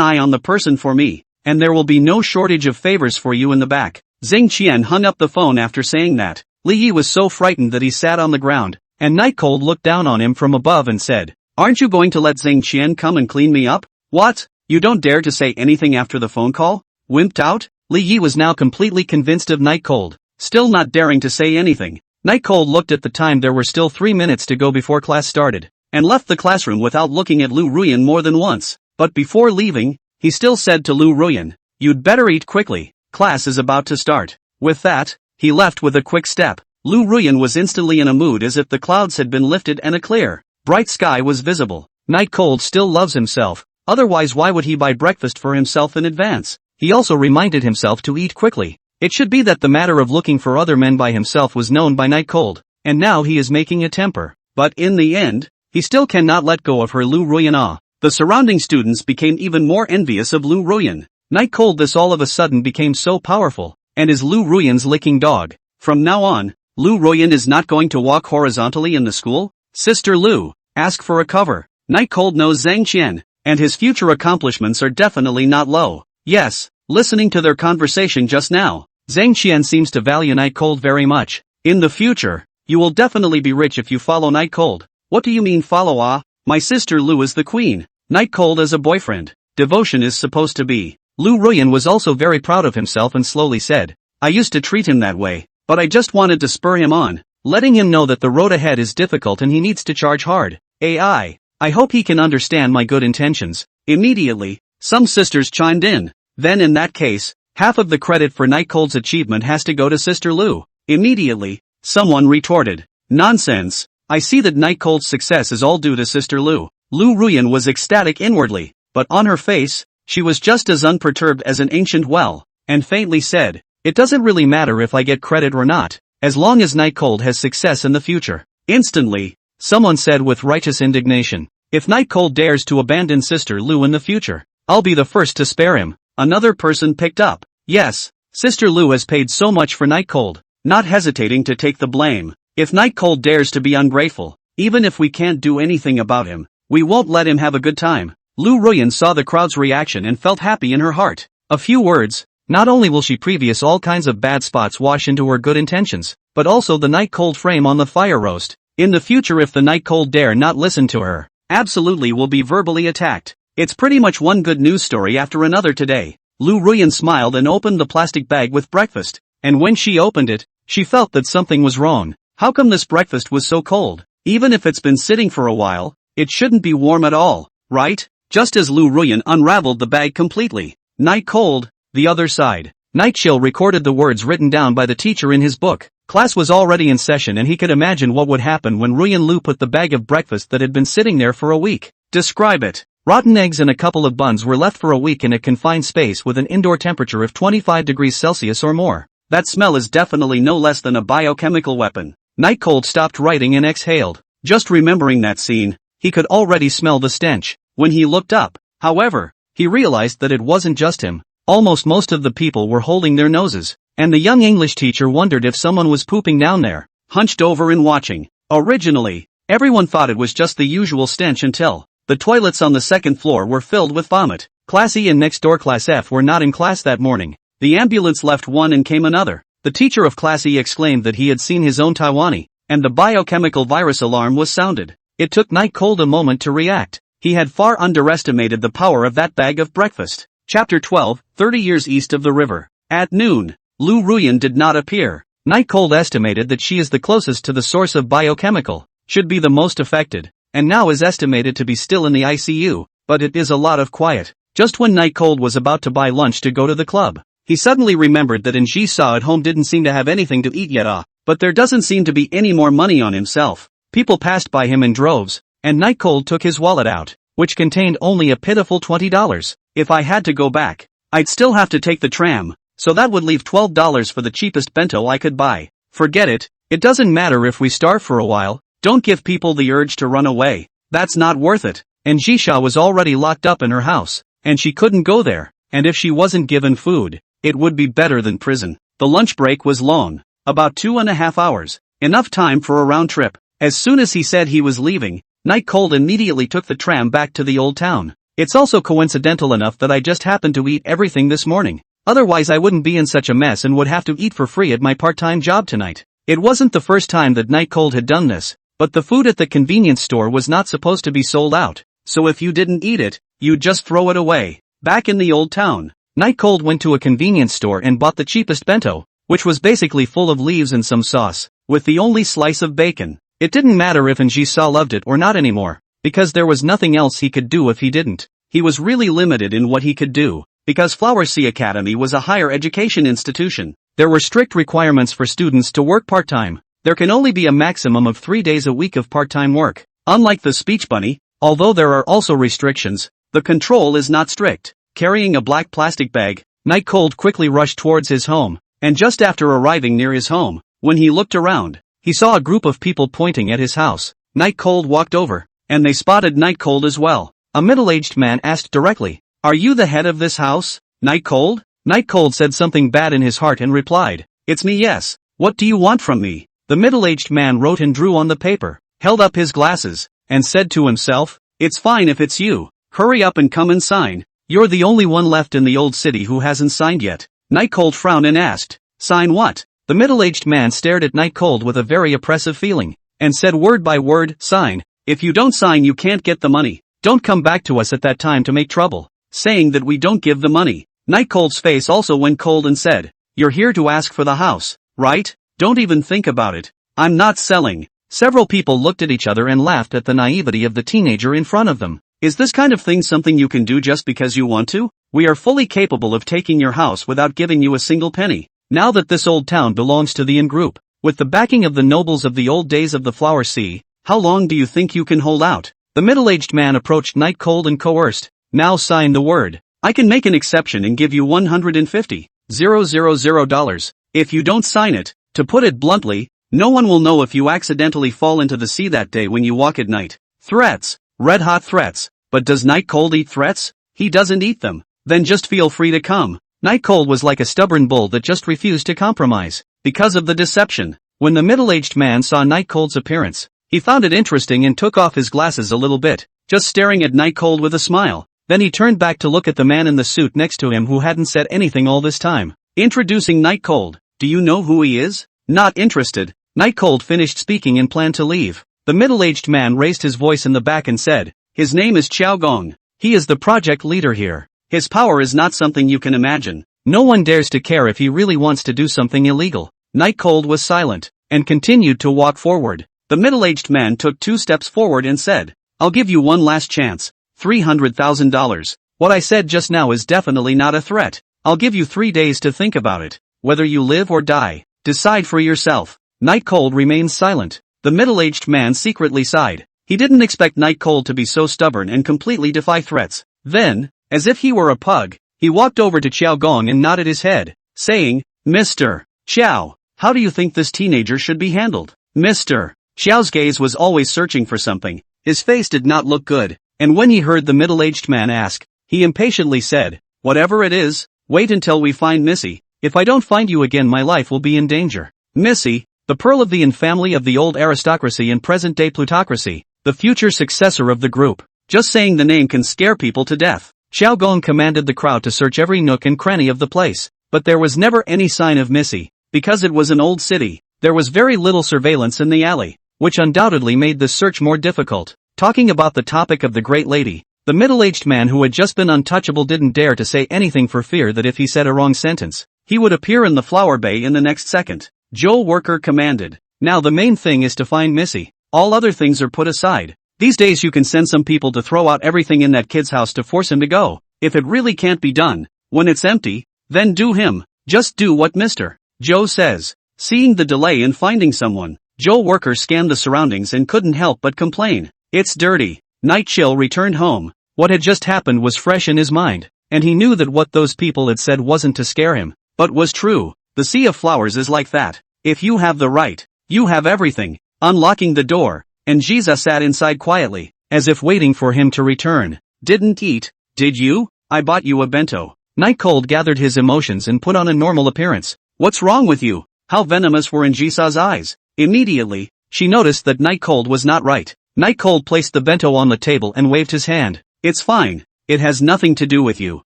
eye on the person for me, and there will be no shortage of favors for you in the back. Zhang Qian hung up the phone after saying that. Li Yi was so frightened that he sat on the ground, and Night Cold looked down on him from above and said, "Aren't you going to let Zhang Qian come and clean me up? What? You don't dare to say anything after the phone call? Wimped out?" Li Yi was now completely convinced of Night Cold, still not daring to say anything. Night Cold looked at the time. There were still 3 minutes to go before class started, and left the classroom without looking at Lu Ruyan more than once. But before leaving, he still said to Lu Ruyan, "You'd better eat quickly, class is about to start." With that, he left with a quick step. Lu Ruyan was instantly in a mood as if the clouds had been lifted and a clear, bright sky was visible. Night Cold still loves himself, otherwise why would he buy breakfast for himself in advance? He also reminded himself to eat quickly. It should be that the matter of looking for other men by himself was known by Night Cold, and now he is making a temper. But in the end, he still cannot let go of her Lu Ruyan. The surrounding students became even more envious of Lu Ruyan. Night Cold this all of a sudden became so powerful, and is Lu Ruyan's licking dog. From now on, Lu Ruyan is not going to walk horizontally in the school? Sister Lu, ask for a cover. Night Cold knows Zhang Qian, and his future accomplishments are definitely not low. Yes, listening to their conversation just now, Zhang Qian seems to value Night Cold very much. In the future, you will definitely be rich if you follow Night Cold. What do you mean follow? My sister Lu is the queen. Night Cold as a boyfriend. Devotion is supposed to be. Lu Ruyan was also very proud of himself and slowly said, "I used to treat him that way, but I just wanted to spur him on, letting him know that the road ahead is difficult and he needs to charge hard. I hope he can understand my good intentions." Immediately, some sisters chimed in. Then in that case, half of the credit for Night Cold's achievement has to go to Sister Lu. Immediately, someone retorted, "Nonsense, I see that Night Cold's success is all due to Sister Lu." Lu Ruyan was ecstatic inwardly, but on her face, she was just as unperturbed as an ancient well, and faintly said, "It doesn't really matter if I get credit or not, as long as Night Cold has success in the future." Instantly, someone said with righteous indignation, "If Night Cold dares to abandon Sister Lu in the future, I'll be the first to spare him." Another person picked up, "Yes, Sister Lu has paid so much for Night Cold," not hesitating to take the blame. "If Night Cold dares to be ungrateful, even if we can't do anything about him, we won't let him have a good time." Lu Ruyan saw the crowd's reaction and felt happy in her heart. A few words, not only will she previous all kinds of bad spots wash into her good intentions, but also the Night Cold frame on the fire roast. In the future if the Night Cold dare not listen to her, absolutely will be verbally attacked. It's pretty much one good news story after another today. Lu Ruyan smiled and opened the plastic bag with breakfast, and when she opened it, she felt that something was wrong. How come this breakfast was so cold? Even if it's been sitting for a while, it shouldn't be warm at all, right? Just as Lu Ruyan unraveled the bag completely. Night Cold, the other side. Night Chill recorded the words written down by the teacher in his book. Class was already in session and he could imagine what would happen when Ruyan Lu put the bag of breakfast that had been sitting there for a week. Describe it. Rotten eggs and a couple of buns were left for a week in a confined space with an indoor temperature of 25 degrees Celsius or more. That smell is definitely no less than a biochemical weapon. Night Cold stopped writing and exhaled. Just remembering that scene, he could already smell the stench. When he looked up, however, he realized that it wasn't just him. Almost most of the people were holding their noses, and the young English teacher wondered if someone was pooping down there, hunched over and watching. Originally, everyone thought it was just the usual stench until the toilets on the second floor were filled with vomit. Class E and next door Class F were not in class that morning. The ambulance left one and came another. The teacher of Class E exclaimed that he had seen his own Taiwanese, and the biochemical virus alarm was sounded. It took Night Cold a moment to react. He had far underestimated the power of that bag of breakfast. Chapter 12, 30 Years East of the River. At noon, Lu Ruyan did not appear. Night Cold estimated that she is the closest to the source of biochemical, should be the most affected, and now is estimated to be still in the ICU, but it is a lot of quiet. Just when Night Cold was about to buy lunch to go to the club, he suddenly remembered that Ji-sa at home didn't seem to have anything to eat yet. But there doesn't seem to be any more money on himself. People passed by him in droves, and Night Cold took his wallet out, which contained only a pitiful $20. If I had to go back, I'd still have to take the tram, so that would leave $12 for the cheapest bento I could buy. Forget it, it doesn't matter if we starve for a while, don't give people the urge to run away, that's not worth it. And Ji-sa was already locked up in her house, and she couldn't go there, and if she wasn't given food, it would be better than prison. The lunch break was long, about 2.5 hours, enough time for a round trip. As soon as he said he was leaving, Night Cold immediately took the tram back to the old town. It's also coincidental enough that I just happened to eat everything this morning. Otherwise I wouldn't be in such a mess and would have to eat for free at my part-time job tonight. It wasn't the first time that Night Cold had done this, but the food at the convenience store was not supposed to be sold out, so if you didn't eat it, you'd just throw it away. Back in the old town, Night Cold went to a convenience store and bought the cheapest bento, which was basically full of leaves and some sauce, with the only slice of bacon. It didn't matter if Njisa loved it or not anymore, because there was nothing else he could do if he didn't. He was really limited in what he could do, because Flower Sea Academy was a higher education institution. There were strict requirements for students to work part-time. There can only be a maximum of 3 days a week of part-time work. Unlike the Speech Bunny, although there are also restrictions, the control is not strict. Carrying a black plastic bag, Night Cold quickly rushed towards his home, and just after arriving near his home, when he looked around, he saw a group of people pointing at his house. Night Cold walked over, and they spotted Night Cold as well. A middle-aged man asked directly, "Are you the head of this house, Night Cold?" Night Cold said something bad in his heart and replied, "It's me, yes. What do you want from me?" The middle-aged man wrote and drew on the paper, held up his glasses, and said to himself, "It's fine if it's you. Hurry up and come and sign. You're the only one left in the old city who hasn't signed yet." Night Cold frowned and asked, "Sign what?" The middle-aged man stared at Night Cold with a very oppressive feeling, and said word by word, "Sign. If you don't sign you can't get the money. Don't come back to us at that time to make trouble, saying that we don't give the money." Night Cold's face also went cold and said, "You're here to ask for the house, right? Don't even think about it. I'm not selling." Several people looked at each other and laughed at the naivety of the teenager in front of them. "Is this kind of thing something you can do just because you want to? We are fully capable of taking your house without giving you a single penny. Now that this old town belongs to the In Group, with the backing of the nobles of the old days of the Flower Sea, how long do you think you can hold out?" The middle-aged man approached Night Cold and coerced, "Now sign the word. I can make an exception and give you $150,000. If you don't sign it, to put it bluntly, no one will know if you accidentally fall into the sea that day when you walk at night." Threats. Red-hot threats. But does Night Cold eat threats? He doesn't eat them. Then just feel free to come. Night Cold was like a stubborn bull that just refused to compromise. Because of the deception, when the middle-aged man saw Night Cold's appearance, he found it interesting and took off his glasses a little bit, just staring at Night Cold with a smile. Then he turned back to look at the man in the suit next to him who hadn't said anything all this time. Introducing Night Cold. "Do you know who he is?" "Not interested." Night Cold finished speaking and planned to leave. The middle-aged man raised his voice in the back and said, "His name is Xiao Gong. He is the project leader here. His power is not something you can imagine. No one dares to care if he really wants to do something illegal." Night Cold was silent, and continued to walk forward. The middle-aged man took 2 steps forward and said, "I'll give you one last chance. $300,000. What I said just now is definitely not a threat. I'll give you 3 days to think about it. Whether you live or die, decide for yourself." Night Cold remained silent. The middle-aged man secretly sighed. He didn't expect Night Cold to be so stubborn and completely defy threats. Then, as if he were a pug, he walked over to Xiao Gong and nodded his head, saying, "Mr. Xiao, how do you think this teenager should be handled?" Mr. Xiao's gaze was always searching for something. His face did not look good, and when he heard the middle-aged man ask, he impatiently said, "Whatever it is, wait until we find Missy. If I don't find you again my life will be in danger." Missy, the pearl of the In family of the old aristocracy and present-day plutocracy, the future successor of the group. Just saying the name can scare people to death. Xiao Gong commanded the crowd to search every nook and cranny of the place, but there was never any sign of Missy. Because it was an old city, there was very little surveillance in the alley, which undoubtedly made this search more difficult. Talking about the topic of the great lady, the middle-aged man who had just been untouchable didn't dare to say anything for fear that if he said a wrong sentence, he would appear in the flower bay in the next second. Joe Worker commanded, "Now the main thing is to find Missy. All other things are put aside. These days you can send some people to throw out everything in that kid's house to force him to go. If it really can't be done, when it's empty, then do him. Just do what Mr. Joe says." Seeing the delay in finding someone, Joe Worker scanned the surroundings and couldn't help but complain. "It's dirty." Night Chill returned home. What had just happened was fresh in his mind, and he knew that what those people had said wasn't to scare him, but was true. The Sea of Flowers is like that. If you have the right, you have everything. Unlocking the door, and Jiza sat inside quietly, as if waiting for him to return. "Didn't eat, did you? I bought you a bento." Night Cold gathered his emotions and put on a normal appearance. "What's wrong with you?" How venomous were in Jisa's eyes. Immediately, she noticed that Night Cold was not right. Night Cold placed the bento on the table and waved his hand. "It's fine. It has nothing to do with you."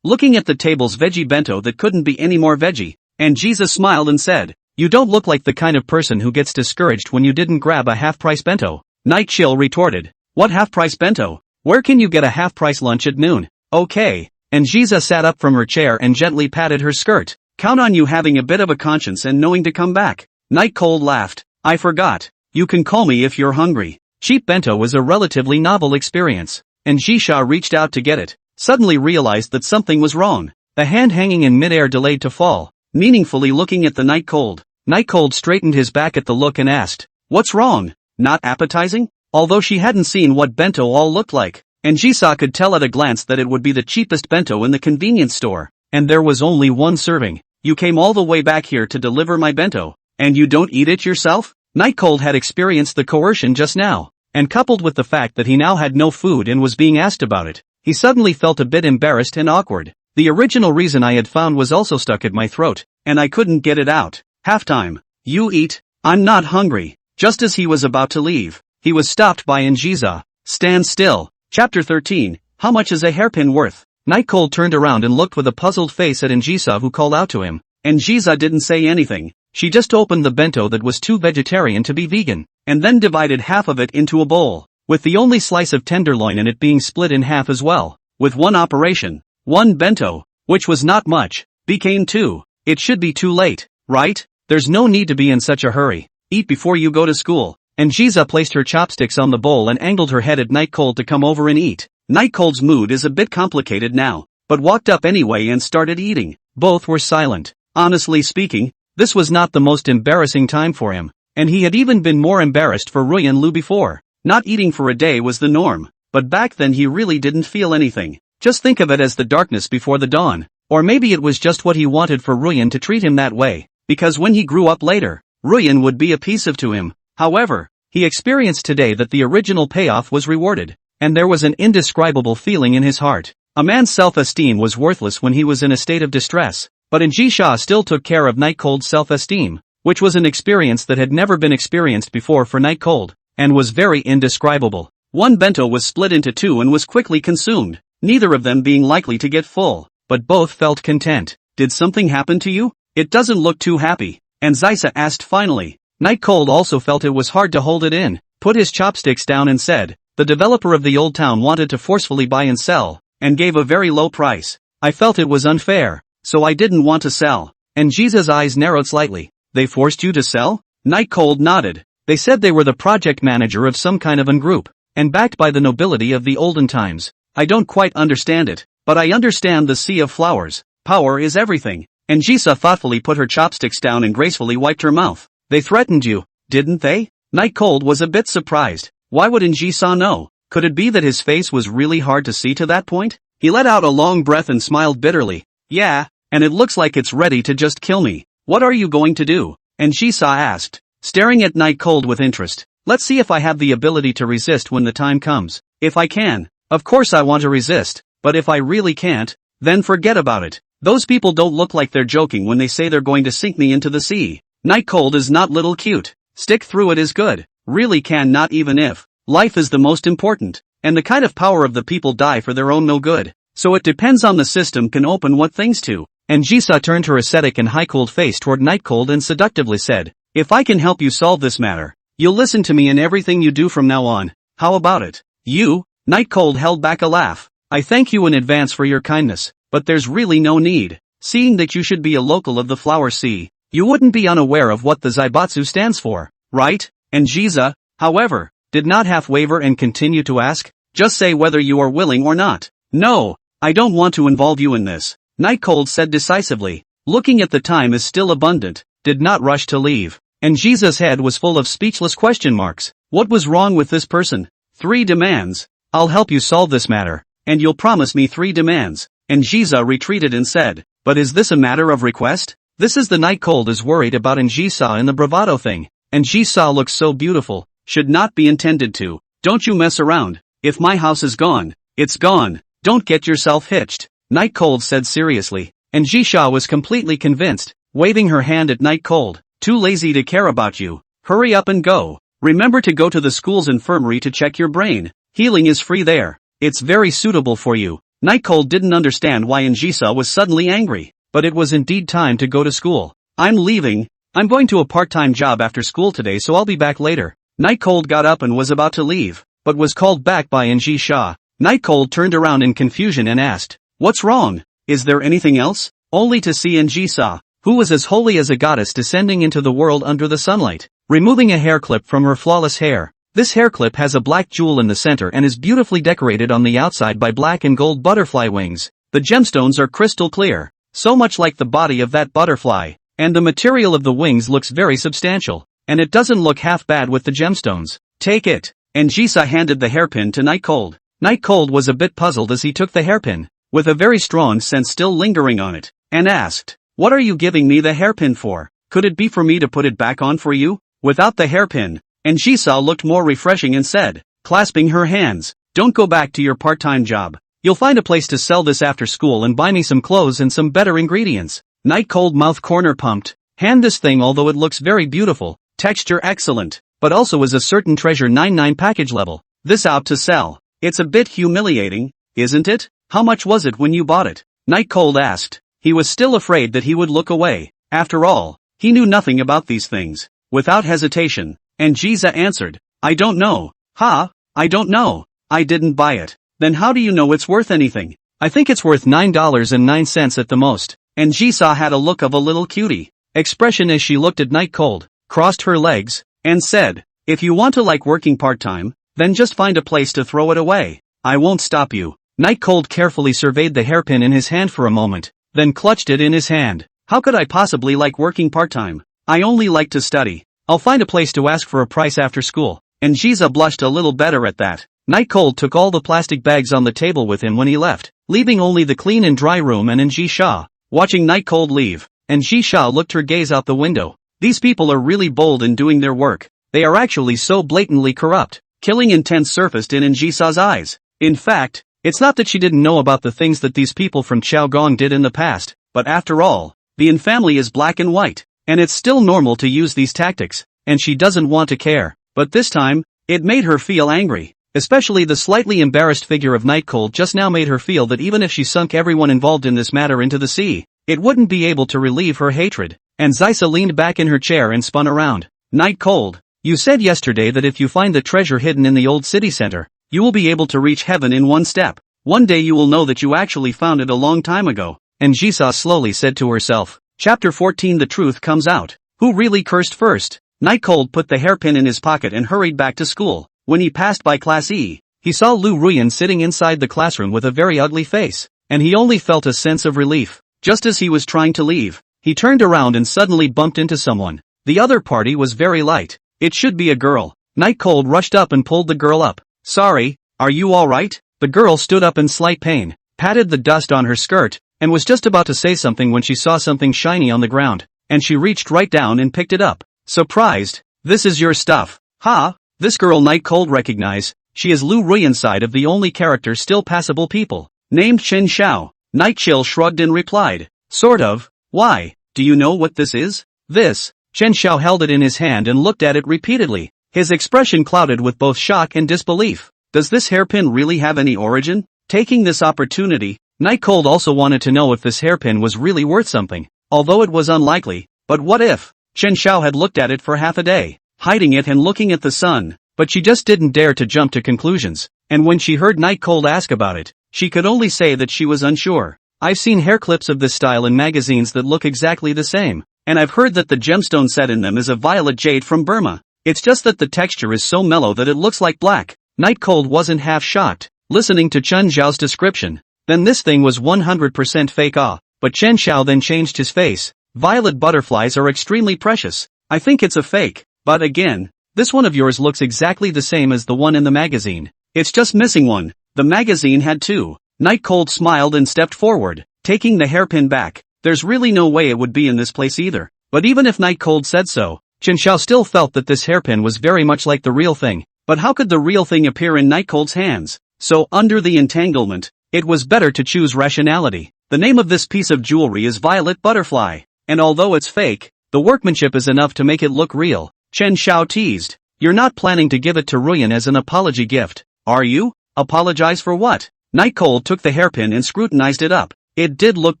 Looking at the table's veggie bento that couldn't be any more veggie, and Jiza smiled and said, You don't look like the kind of person who gets discouraged when you didn't grab a half-price bento. Night Chill retorted. What half-price bento? Where can you get a half-price lunch at noon? Okay. And Jiza sat up from her chair and gently patted her skirt. Count on you having a bit of a conscience and knowing to come back. Night Cold laughed. I forgot. You can call me if you're hungry. Cheap bento was a relatively novel experience, and Jisha reached out to get it, suddenly realized that something was wrong. The hand hanging in midair delayed to fall, meaningfully looking at the Night Cold. Night Cold straightened his back at the look and asked, What's wrong? Not appetizing? Although she hadn't seen what bento all looked like, and Jisa could tell at a glance that it would be the cheapest bento in the convenience store, and there was only one serving. You came all the way back here to deliver my bento, and you don't eat it yourself? Night Cold had experienced the coercion just now, and coupled with the fact that he now had no food and was being asked about it, he suddenly felt a bit embarrassed and awkward. The original reason I had found was also stuck at my throat, and I couldn't get it out. Halftime. You eat. I'm not hungry. Just as he was about to leave, he was stopped by Njiza. Stand still. Chapter 13. How much is a hairpin worth? Night Cold turned around and looked with a puzzled face at Njiza, who called out to him. Njiza didn't say anything. She just opened the bento that was too vegetarian to be vegan, and then divided half of it into a bowl, with the only slice of tenderloin in it being split in half as well. With one operation, one bento, which was not much, became two. It should be too late, right? There's no need to be in such a hurry. Eat before you go to school. Njiza placed her chopsticks on the bowl and angled her head at Night Cold to come over and eat. Night Cold's mood is a bit complicated now, but walked up anyway and started eating. Both were silent. Honestly speaking, this was not the most embarrassing time for him, and he had even been more embarrassed for Rui and Lu before. Not eating for a day was the norm, but back then he really didn't feel anything. Just think of it as the darkness before the dawn. Or maybe it was just what he wanted for Ruyan to treat him that way, because when he grew up later, Ruyan would be appreciative to him. However, he experienced today that the original payoff was rewarded, and there was an indescribable feeling in his heart. A man's self-esteem was worthless when he was in a state of distress, but Njisha still took care of Night Cold's self-esteem, which was an experience that had never been experienced before for Night Cold, and was very indescribable. One bento was split into two and was quickly consumed, neither of them being likely to get full, but both felt content. Did something happen to you? It doesn't look too happy, and Zaisa asked finally. Night Cold also felt it was hard to hold it in, put his chopsticks down and said, the developer of the old town wanted to forcefully buy and sell, and gave a very low price. I felt it was unfair, so I didn't want to sell. And Jiza's eyes narrowed slightly. They forced you to sell? Night Cold nodded. They said they were the project manager of some kind of an group, and backed by the nobility of the olden times. I don't quite understand it, but I understand the sea of flowers. Power is everything. And Jisa thoughtfully put her chopsticks down and gracefully wiped her mouth. They threatened you, didn't they? Night Cold was a bit surprised. Why would Njisa know? Could it be that his face was really hard to see to that point? He let out a long breath and smiled bitterly. Yeah, and it looks like it's ready to just kill me. What are you going to do? Njisa asked, staring at Night Cold with interest. Let's see if I have the ability to resist when the time comes. If I can, of course I want to resist, but if I really can't, then forget about it. Those people don't look like they're joking when they say they're going to sink me into the sea. Night Cold is not little cute. Stick through it is good. Really can not even if. Life is the most important, and the kind of power of the people die for their own no good. So it depends on the system can open what things to. And Jisa turned her ascetic and high-cooled face toward Night Cold and seductively said, if I can help you solve this matter, you'll listen to me in everything you do from now on. How about it? You? Night Cold held back a laugh. I thank you in advance for your kindness, but there's really no need. Seeing that you should be a local of the Flower Sea, you wouldn't be unaware of what the Zaibatsu stands for, right? And Jiza, however, did not half waver and continue to ask, just say whether you are willing or not. No, I don't want to involve you in this, Night Cold said decisively. Looking at the time is still abundant, did not rush to leave. And Jiza's head was full of speechless question marks. What was wrong with this person? 3 demands. I'll help you solve this matter, and you'll promise me 3 demands. And Jiza retreated and said, but is this a matter of request? This is the Night Cold is worried about Njisa and the bravado thing. And Njisa looks so beautiful, should not be intended to. Don't you mess around. If my house is gone, it's gone. Don't get yourself hitched, Night Cold said seriously. And Jisha was completely convinced, waving her hand at Night Cold. Too lazy to care about you. Hurry up and go. Remember to go to the school's infirmary to check your brain. Healing is free there. It's very suitable for you. Night Cold didn't understand why Njisa was suddenly angry, but it was indeed time to go to school. I'm leaving, I'm going to a part-time job after school today, so I'll be back later. Night Cold got up and was about to leave, but was called back by Anji Shah. Night Cold turned around in confusion and asked, "What's wrong? Is there anything else?" Only to see Anji Shah, who was as holy as a goddess descending into the world under the sunlight, removing a hair clip from her flawless hair. This hair clip has a black jewel in the center and is beautifully decorated on the outside by black and gold butterfly wings. The gemstones are crystal clear, so much like the body of that butterfly, and the material of the wings looks very substantial, and it doesn't look half bad with the gemstones. "Take it." And Jisa handed the hairpin to Night Cold. Night Cold was a bit puzzled as he took the hairpin, with a very strong scent still lingering on it, and asked, "What are you giving me the hairpin for? Could it be for me to put it back on for you?" Without the hairpin, and Jisa looked more refreshing and said, clasping her hands, "Don't go back to your part-time job. You'll find a place to sell this after school and buy me some clothes and some better ingredients." Night Cold mouth corner pumped. "Hand this thing, although it looks very beautiful, texture excellent, but also is a certain treasure 99 package level. This out to sell. It's a bit humiliating, isn't it? How much was it when you bought it?" Night Cold asked. He was still afraid that he would look away. After all, he knew nothing about these things. Without hesitation, and Jiza answered, "I don't know." "Ha, I don't know. I didn't buy it." "Then how do you know it's worth anything?" "I think it's worth $9.09 at the most." And Jisa had a look of a little cutie expression as she looked at Night Cold, crossed her legs, and said, "If you want to like working part-time, then just find a place to throw it away. I won't stop you." Night Cold carefully surveyed the hairpin in his hand for a moment, then clutched it in his hand. "How could I possibly like working part-time? I only like to study. I'll find a place to ask for a price after school." And Jiza blushed a little better at that. Night Cold took all the plastic bags on the table with him when he left, leaving only the clean and dry room and Anji Shah. Watching Night Cold leave, Anji Shah looked her gaze out the window. These people are really bold in doing their work. They are actually so blatantly corrupt. Killing intent surfaced in Anji Shah's eyes. In fact, it's not that she didn't know about the things that these people from Chaogong did in the past, but after all, the Yin family is black and white, and it's still normal to use these tactics, and she doesn't want to care. But this time, it made her feel angry. Especially the slightly embarrassed figure of Night Cold just now made her feel that even if she sunk everyone involved in this matter into the sea, it wouldn't be able to relieve her hatred. And Zysa leaned back in her chair and spun around. "Night Cold, you said yesterday that if you find the treasure hidden in the old city center, you will be able to reach heaven in one step. One day you will know that you actually found it a long time ago." And Jisa slowly said to herself. Chapter 14. The truth comes out. Who really cursed first? Night Cold put the hairpin in his pocket and hurried back to school. When he passed by Class E, he saw Lu Ruyan sitting inside the classroom with a very ugly face, and he only felt a sense of relief. Just as he was trying to leave, he turned around and suddenly bumped into someone. The other party was very light. It should be a girl. Night Cold rushed up and pulled the girl up. "Sorry, are you alright?" The girl stood up in slight pain, patted the dust on her skirt, and was just about to say something when she saw something shiny on the ground, and she reached right down and picked it up. Surprised, "This is your stuff." "Ha!" This girl Night Cold recognized. She is Lu Ruyan's side of the only character still passable people, named Chen Xiao. Night Chill shrugged and replied, "Sort of. Why, do you know what this is?" "This." Chen Xiao held it in his hand and looked at it repeatedly, his expression clouded with both shock and disbelief. "Does this hairpin really have any origin?" Taking this opportunity, Night Cold also wanted to know if this hairpin was really worth something, although it was unlikely. But what if? Chen Xiao had looked at it for half a day, hiding it and looking at the sun, but she just didn't dare to jump to conclusions, and when she heard Night Cold ask about it, she could only say that she was unsure. "I've seen hair clips of this style in magazines that look exactly the same, and I've heard that the gemstone set in them is a violet jade from Burma. It's just that the texture is so mellow that it looks like black." Night Cold wasn't half shocked, listening to Chen Xiao's description. Then this thing was 100% fake. But Chen Xiao then changed his face. "Violet butterflies are extremely precious. I think it's a fake. But again, this one of yours looks exactly the same as the one in the magazine. It's just missing one. The magazine had two." Night Cold smiled and stepped forward, taking the hairpin back. There's really no way it would be in this place either. But even if Night Cold said so, Chen Xiao still felt that this hairpin was very much like the real thing. But how could the real thing appear in Night Cold's hands? So, under the entanglement, it was better to choose rationality. The name of this piece of jewelry is Violet Butterfly, and although it's fake, the workmanship is enough to make it look real. Chen Xiao teased. "You're not planning to give it to Ruyan as an apology gift, are you?" "Apologize for what?" Night Cold took the hairpin and scrutinized it up. It did look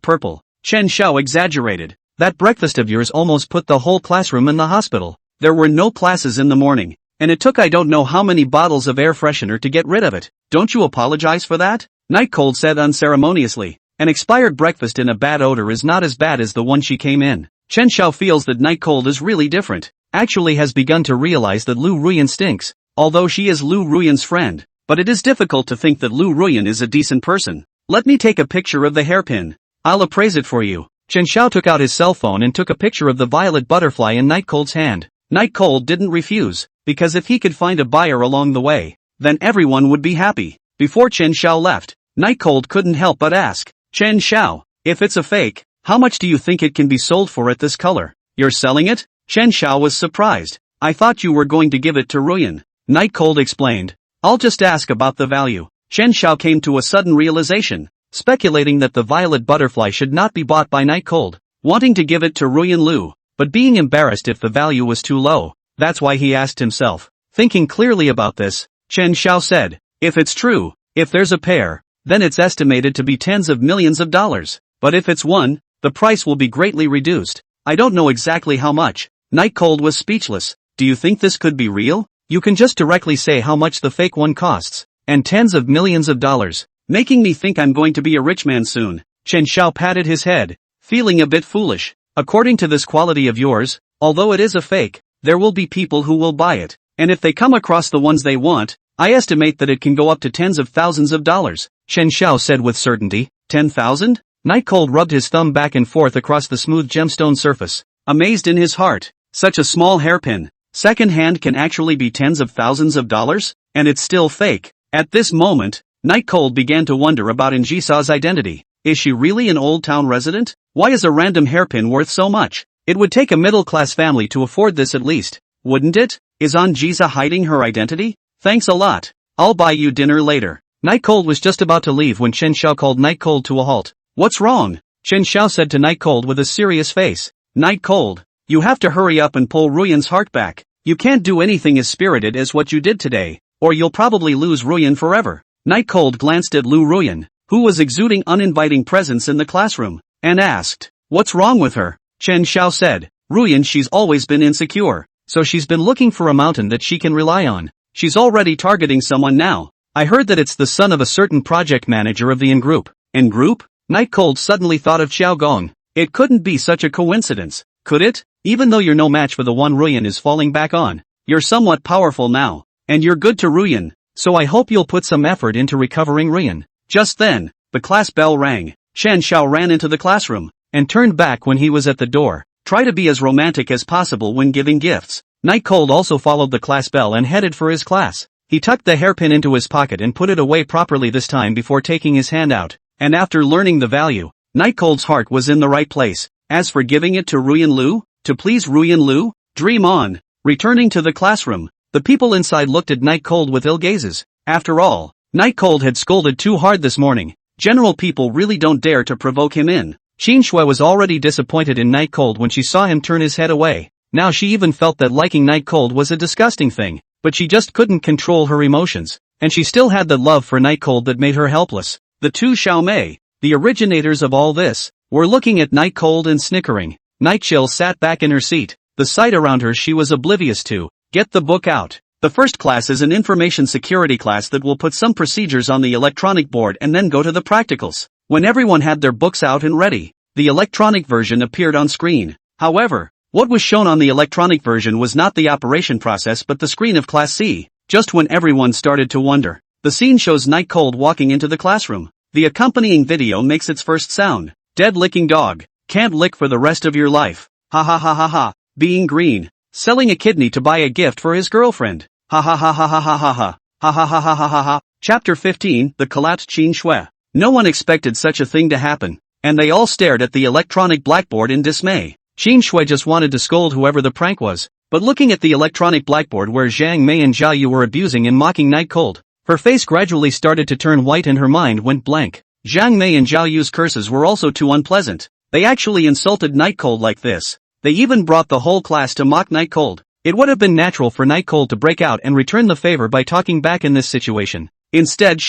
purple. Chen Xiao exaggerated. That breakfast of yours almost put the whole classroom in the hospital. There were no classes in the morning, and it took I don't know how many bottles of air freshener to get rid of it. Don't you apologize for that? Night Cold said unceremoniously. An expired breakfast in a bad odor is not as bad as the one she came in. Chen Xiao feels that Night Cold is really different. Actually has begun to realize that Lu Ruyan stinks, although she is Lu Ruyan's friend. But it is difficult to think that Lu Ruyan is a decent person. Let me take a picture of the hairpin. I'll appraise it for you. Chen Xiao took out his cell phone and took a picture of the violet butterfly in Night Cold's hand. Night Cold didn't refuse, because if he could find a buyer along the way, then everyone would be happy. Before Chen Xiao left, Night Cold couldn't help but ask, Chen Xiao, if it's a fake, how much do you think it can be sold for at this color? You're selling it? Chen Xiao was surprised. I thought you were going to give it to Ruyan. Night Cold explained. I'll just ask about the value. Chen Xiao came to a sudden realization, speculating that the violet butterfly should not be bought by Night Cold, wanting to give it to Ruyan Lu, but being embarrassed if the value was too low. That's why he asked himself. Thinking clearly about this, Chen Xiao said, if it's true, if there's a pair, then it's estimated to be tens of millions of dollars. But if it's one, the price will be greatly reduced. I don't know exactly how much. Night Cold was speechless. Do you think this could be real? You can just directly say how much the fake one costs, and tens of millions of dollars. Making me think I'm going to be a rich man soon. Chen Xiao patted his head, feeling a bit foolish. According to this quality of yours, although it is a fake, there will be people who will buy it, and if they come across the ones they want, I estimate that it can go up to tens of thousands of dollars, Chen Xiao said with certainty. 10,000? Night Cold rubbed his thumb back and forth across the smooth gemstone surface, amazed in his heart. Such a small hairpin, second-hand, can actually be tens of thousands of dollars, and it's still fake. At this moment, Night Cold began to wonder about Njisa's identity. Is she really an Old Town resident? Why is a random hairpin worth so much? It would take a middle-class family to afford this at least, wouldn't it? Is Njisa hiding her identity? Thanks a lot. I'll buy you dinner later. Night Cold was just about to leave when Chen Xiao called Night Cold to a halt. What's wrong? Chen Xiao said to Night Cold with a serious face. Night Cold, you have to hurry up and pull Ruyan's heart back. You can't do anything as spirited as what you did today, or you'll probably lose Ruyan forever. Night Cold glanced at Lu Ruyan, who was exuding uninviting presence in the classroom, and asked, what's wrong with her? Chen Xiao said, Ruyan, she's always been insecure, so she's been looking for a mountain that she can rely on. She's already targeting someone now. I heard that it's the son of a certain project manager of the N Group. N Group? Night Cold suddenly thought of Xiao Gong. It couldn't be such a coincidence, could it? Even though you're no match for the one Ruyan is falling back on, you're somewhat powerful now, and you're good to Ruyan, so I hope you'll put some effort into recovering Ruyan. Just then, the class bell rang. Chen Xiao ran into the classroom, and turned back when he was at the door. Try to be as romantic as possible when giving gifts. Night Cold also followed the class bell and headed for his class. He tucked the hairpin into his pocket and put it away properly this time before taking his hand out, and after learning the value, Night Cold's heart was in the right place. As for giving it to Ruyan Lu, to please Ruyan Lu, dream on. Returning to the classroom, the people inside looked at Night Cold with ill gazes. After all, Night Cold had scolded too hard this morning. General people really don't dare to provoke him in. Qin Shui was already disappointed in Night Cold when she saw him turn his head away. Now she even felt that liking Night Cold was a disgusting thing, but she just couldn't control her emotions, and she still had the love for Night Cold that made her helpless. The two Xiaomei, the originators of all this, were looking at Night Cold and snickering. Night Chill sat back in her seat. The sight around her she was oblivious to. Get the book out. The first class is an information security class that will put some procedures on the electronic board and then go to the practicals. When everyone had their books out and ready, the electronic version appeared on screen. However, what was shown on the electronic version was not the operation process but the screen of Class C. Just when everyone started to wonder, the scene shows Night Cold walking into the classroom. The accompanying video makes its first sound. Dead licking dog. Can't lick for the rest of your life. Ha ha ha ha ha. Being green. Selling a kidney to buy a gift for his girlfriend. Ha ha ha ha ha ha ha ha. Ha ha ha ha ha ha ha. Chapter 15, The Collapsed Qin Shui. No one expected such a thing to happen, and they all stared at the electronic blackboard in dismay. Qin Shui just wanted to scold whoever the prank was, but looking at the electronic blackboard where Zhang Mei and Zhao Yu were abusing and mocking Night Cold, her face gradually started to turn white and her mind went blank. Zhang Mei and Zhao Yu's curses were also too unpleasant. They actually insulted Night Cold like this. They even brought the whole class to mock Night Cold. It would have been natural for Night Cold to break out and return the favor by talking back in this situation. Instead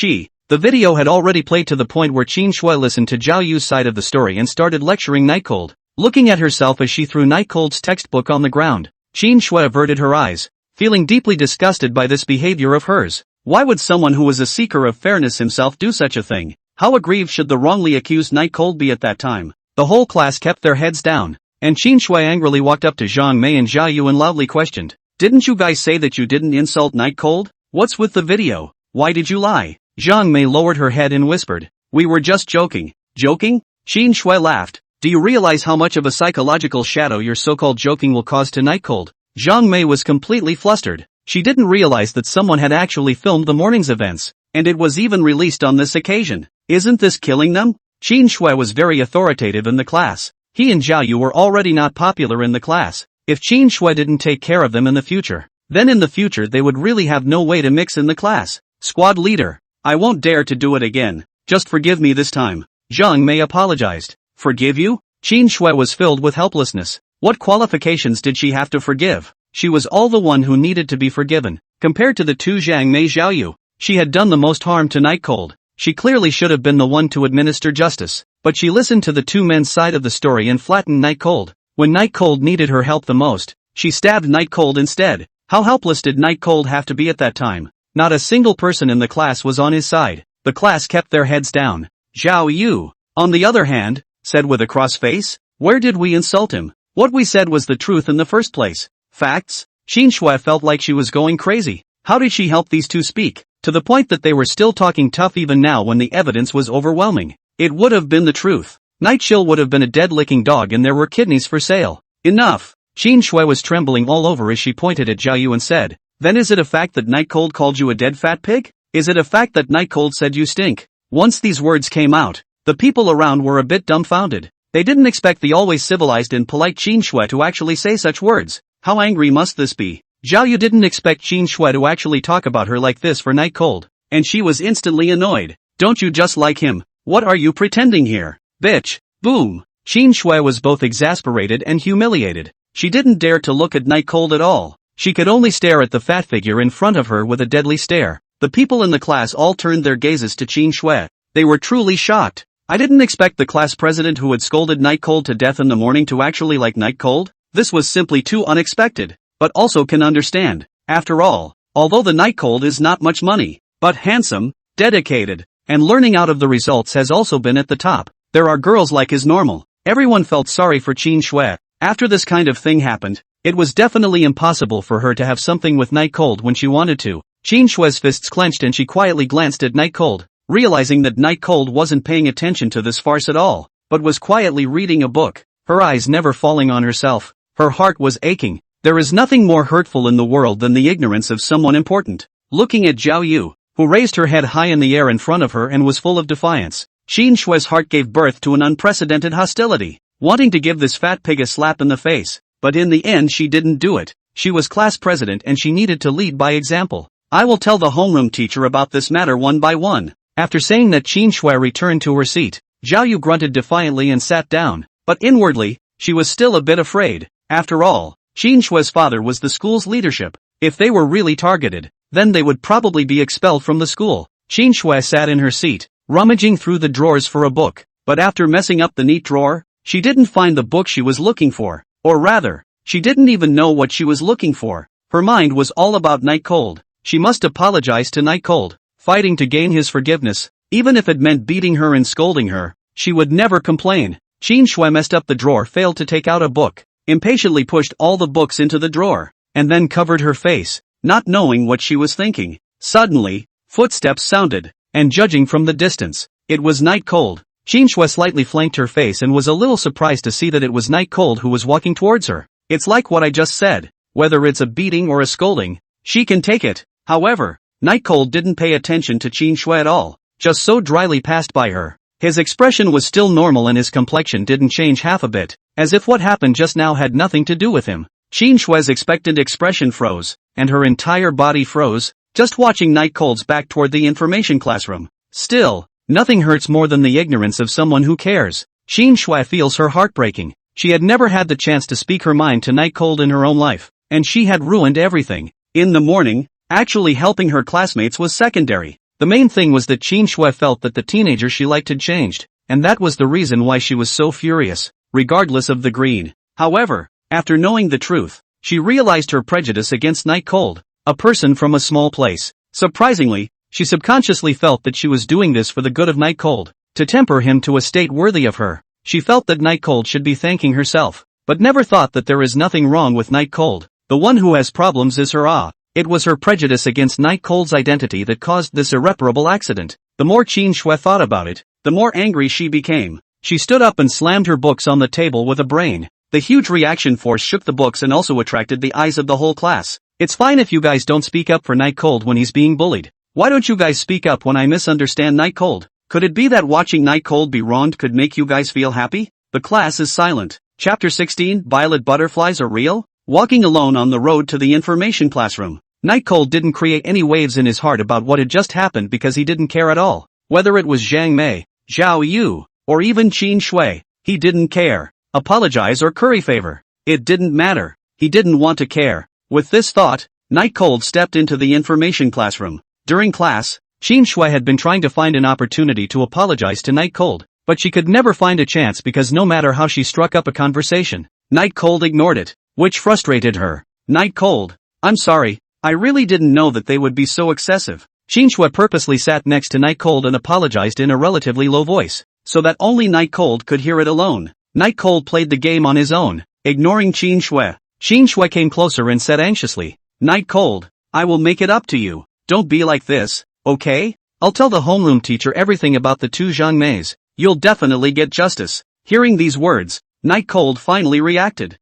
the video had already played to the point where Qin Shui listened to Zhao Yu's side of the story and started lecturing Night Cold. looking at herself as she threw Night Cold's textbook on the ground. Qin Shui averted her eyes, feeling deeply disgusted by this behavior of hers. Why would someone who was a seeker of fairness himself do such a thing? How aggrieved should the wrongly accused Night Cold be at that time? The whole class kept their heads down, and Qin Shui angrily walked up to Zhang Mei and Zhao Yu and loudly questioned, "Didn't you guys say that you didn't insult Night Cold? What's with the video? Why did you lie?" Zhang Mei lowered her head and whispered, "We were just joking." Joking? Qin Shui laughed. "Do you realize how much of a psychological shadow your so-called joking will cause to Night Cold?" Zhang Mei was completely flustered. She didn't realize that someone had actually filmed the morning's events, and it was even released on this occasion. Isn't this killing them? Qin Shui was very authoritative in the class. He and Zhao Yu were already not popular in the class. If Qin Shui didn't take care of them in the future, then in the future they would really have no way to mix in the class. Squad leader, I won't dare to do it again. Just forgive me this time. Zhang Mei apologized. Forgive you? Qin Shui was filled with helplessness. What qualifications did she have to forgive? She was all the one who needed to be forgiven. Compared to the two Zhang Mei Zhao Yu, she had done the most harm to Night Cold. She clearly should have been the one to administer justice, but she listened to the two men's side of the story and flattened Night Cold. When Night Cold needed her help the most, she stabbed Night Cold instead. How helpless did Night Cold have to be at that time? Not a single person in the class was on his side. The class kept their heads down. Zhao Yu, on the other hand, said with a cross face, "Where did we insult him? What we said was the truth in the first place. Facts?" Qin Shui felt like she was going crazy. How did she help these two speak? To the point that they were still talking tough even now when the evidence was overwhelming. It would have been the truth. Night Chill would have been a dead-licking dog and there were kidneys for sale. Enough! Qin Shui was trembling all over as she pointed at Zhao Yu and said, "Then is it a fact that Night Cold called you a dead fat pig? Is it a fact that Night Cold said you stink?" Once these words came out, the people around were a bit dumbfounded. They didn't expect the always civilized and polite Qin Shui to actually say such words. How angry must this be? Zhao Yu didn't expect Qin Shui to actually talk about her like this for Night Cold, and she was instantly annoyed. "Don't you just like him? What are you pretending here? Bitch!" Boom! Qin Shui was both exasperated and humiliated. She didn't dare to look at Night Cold at all. She could only stare at the fat figure in front of her with a deadly stare. The people in the class all turned their gazes to Qin Shui. They were truly shocked. I didn't expect the class president who had scolded Night Cold to death in the morning to actually like Night Cold. This was simply too unexpected. But also can understand. After all, although the Night Cold is not much money, but handsome, dedicated, and learning out of the results has also been at the top, there are girls like his normal. Everyone felt sorry for Qin Shui. After this kind of thing happened, it was definitely impossible for her to have something with Night Cold when she wanted to. Qin Shui's fists clenched and she quietly glanced at Night Cold, realizing that Night Cold wasn't paying attention to this farce at all, but was quietly reading a book, her eyes never falling on herself. Her heart was aching. There is nothing more hurtful in the world than the ignorance of someone important. Looking at Zhao Yu, who raised her head high in the air in front of her and was full of defiance, Qin Shui's heart gave birth to an unprecedented hostility, wanting to give this fat pig a slap in the face, but in the end she didn't do it. She was class president and she needed to lead by example. "I will tell the homeroom teacher about this matter one by one." After saying that, Qin Shui returned to her seat. Zhao Yu grunted defiantly and sat down, but inwardly, she was still a bit afraid. After all, Qin Shui's father was the school's leadership. If they were really targeted, then they would probably be expelled from the school. Qin Shui sat in her seat, rummaging through the drawers for a book, but after messing up the neat drawer, she didn't find the book she was looking for. Or rather, she didn't even know what she was looking for. Her mind was all about Night Cold. She must apologize to Night Cold, fighting to gain his forgiveness, even if it meant beating her and scolding her. She would never complain. Qin Shui messed up the drawer, failed to take out a book, impatiently pushed all the books into the drawer, and then covered her face, not knowing what she was thinking. Suddenly, footsteps sounded, and judging from the distance, it was Night Cold. Qin Shui slightly flanked her face and was a little surprised to see that it was Night Cold who was walking towards her. It's like what I just said, whether it's a beating or a scolding, she can take it. However, Night Cold didn't pay attention to Qin Shui at all, just so dryly passed by her. His expression was still normal and his complexion didn't change half a bit, as if what happened just now had nothing to do with him. Qin Shui's expectant expression froze, and her entire body froze, just watching Night Cold's back toward the information classroom. Still, nothing hurts more than the ignorance of someone who cares. Qin Shui feels her heart breaking. She had never had the chance to speak her mind to Night Cold in her own life, and she had ruined everything. In the morning, actually helping her classmates was secondary. The main thing was that Qin Shui felt that the teenager she liked had changed, and that was the reason why she was so furious. regardless of the green. However, after knowing the truth, she realized her prejudice against Night Cold, a person from a small place. Surprisingly, she subconsciously felt that she was doing this for the good of Night Cold, to temper him to a state worthy of her. She felt that Night Cold should be thanking herself, but never thought that there is nothing wrong with Night Cold. The one who has problems is her. It was her prejudice against Night Cold's identity that caused this irreparable accident. The more Qin Shui thought about it, the more angry she became. She stood up and slammed her books on the table with a brain. The huge reaction force shook the books and also attracted the eyes of the whole class. It's fine if you guys don't speak up for Night Cold when he's being bullied. Why don't you guys speak up when I misunderstand Night Cold? Could it be that watching Night Cold be wronged could make you guys feel happy? The class is silent. Chapter 16, Violet Butterflies Are Real? Walking alone on the road to the information classroom, Night Cold didn't create any waves in his heart about what had just happened because he didn't care at all. Whether it was Zhang Mei, Zhao Yu, or even Qin Shui, he didn't care. Apologize or curry favor. It didn't matter. He didn't want to care. With this thought, Night Cold stepped into the information classroom. During class, Qin Shui had been trying to find an opportunity to apologize to Night Cold, but she could never find a chance because no matter how she struck up a conversation, Night Cold ignored it, which frustrated her. Night Cold, I'm sorry, I really didn't know that they would be so excessive. Qin Shui purposely sat next to Night Cold and apologized in a relatively low voice, so that only Night Cold could hear it alone. Night Cold played the game on his own, ignoring Qin Shui. Qin Shui came closer and said anxiously, Night Cold, I will make it up to you. Don't be like this, okay? I'll tell the homeroom teacher everything about the two Zhang Meis. You'll definitely get justice. Hearing these words, Night Cold finally reacted.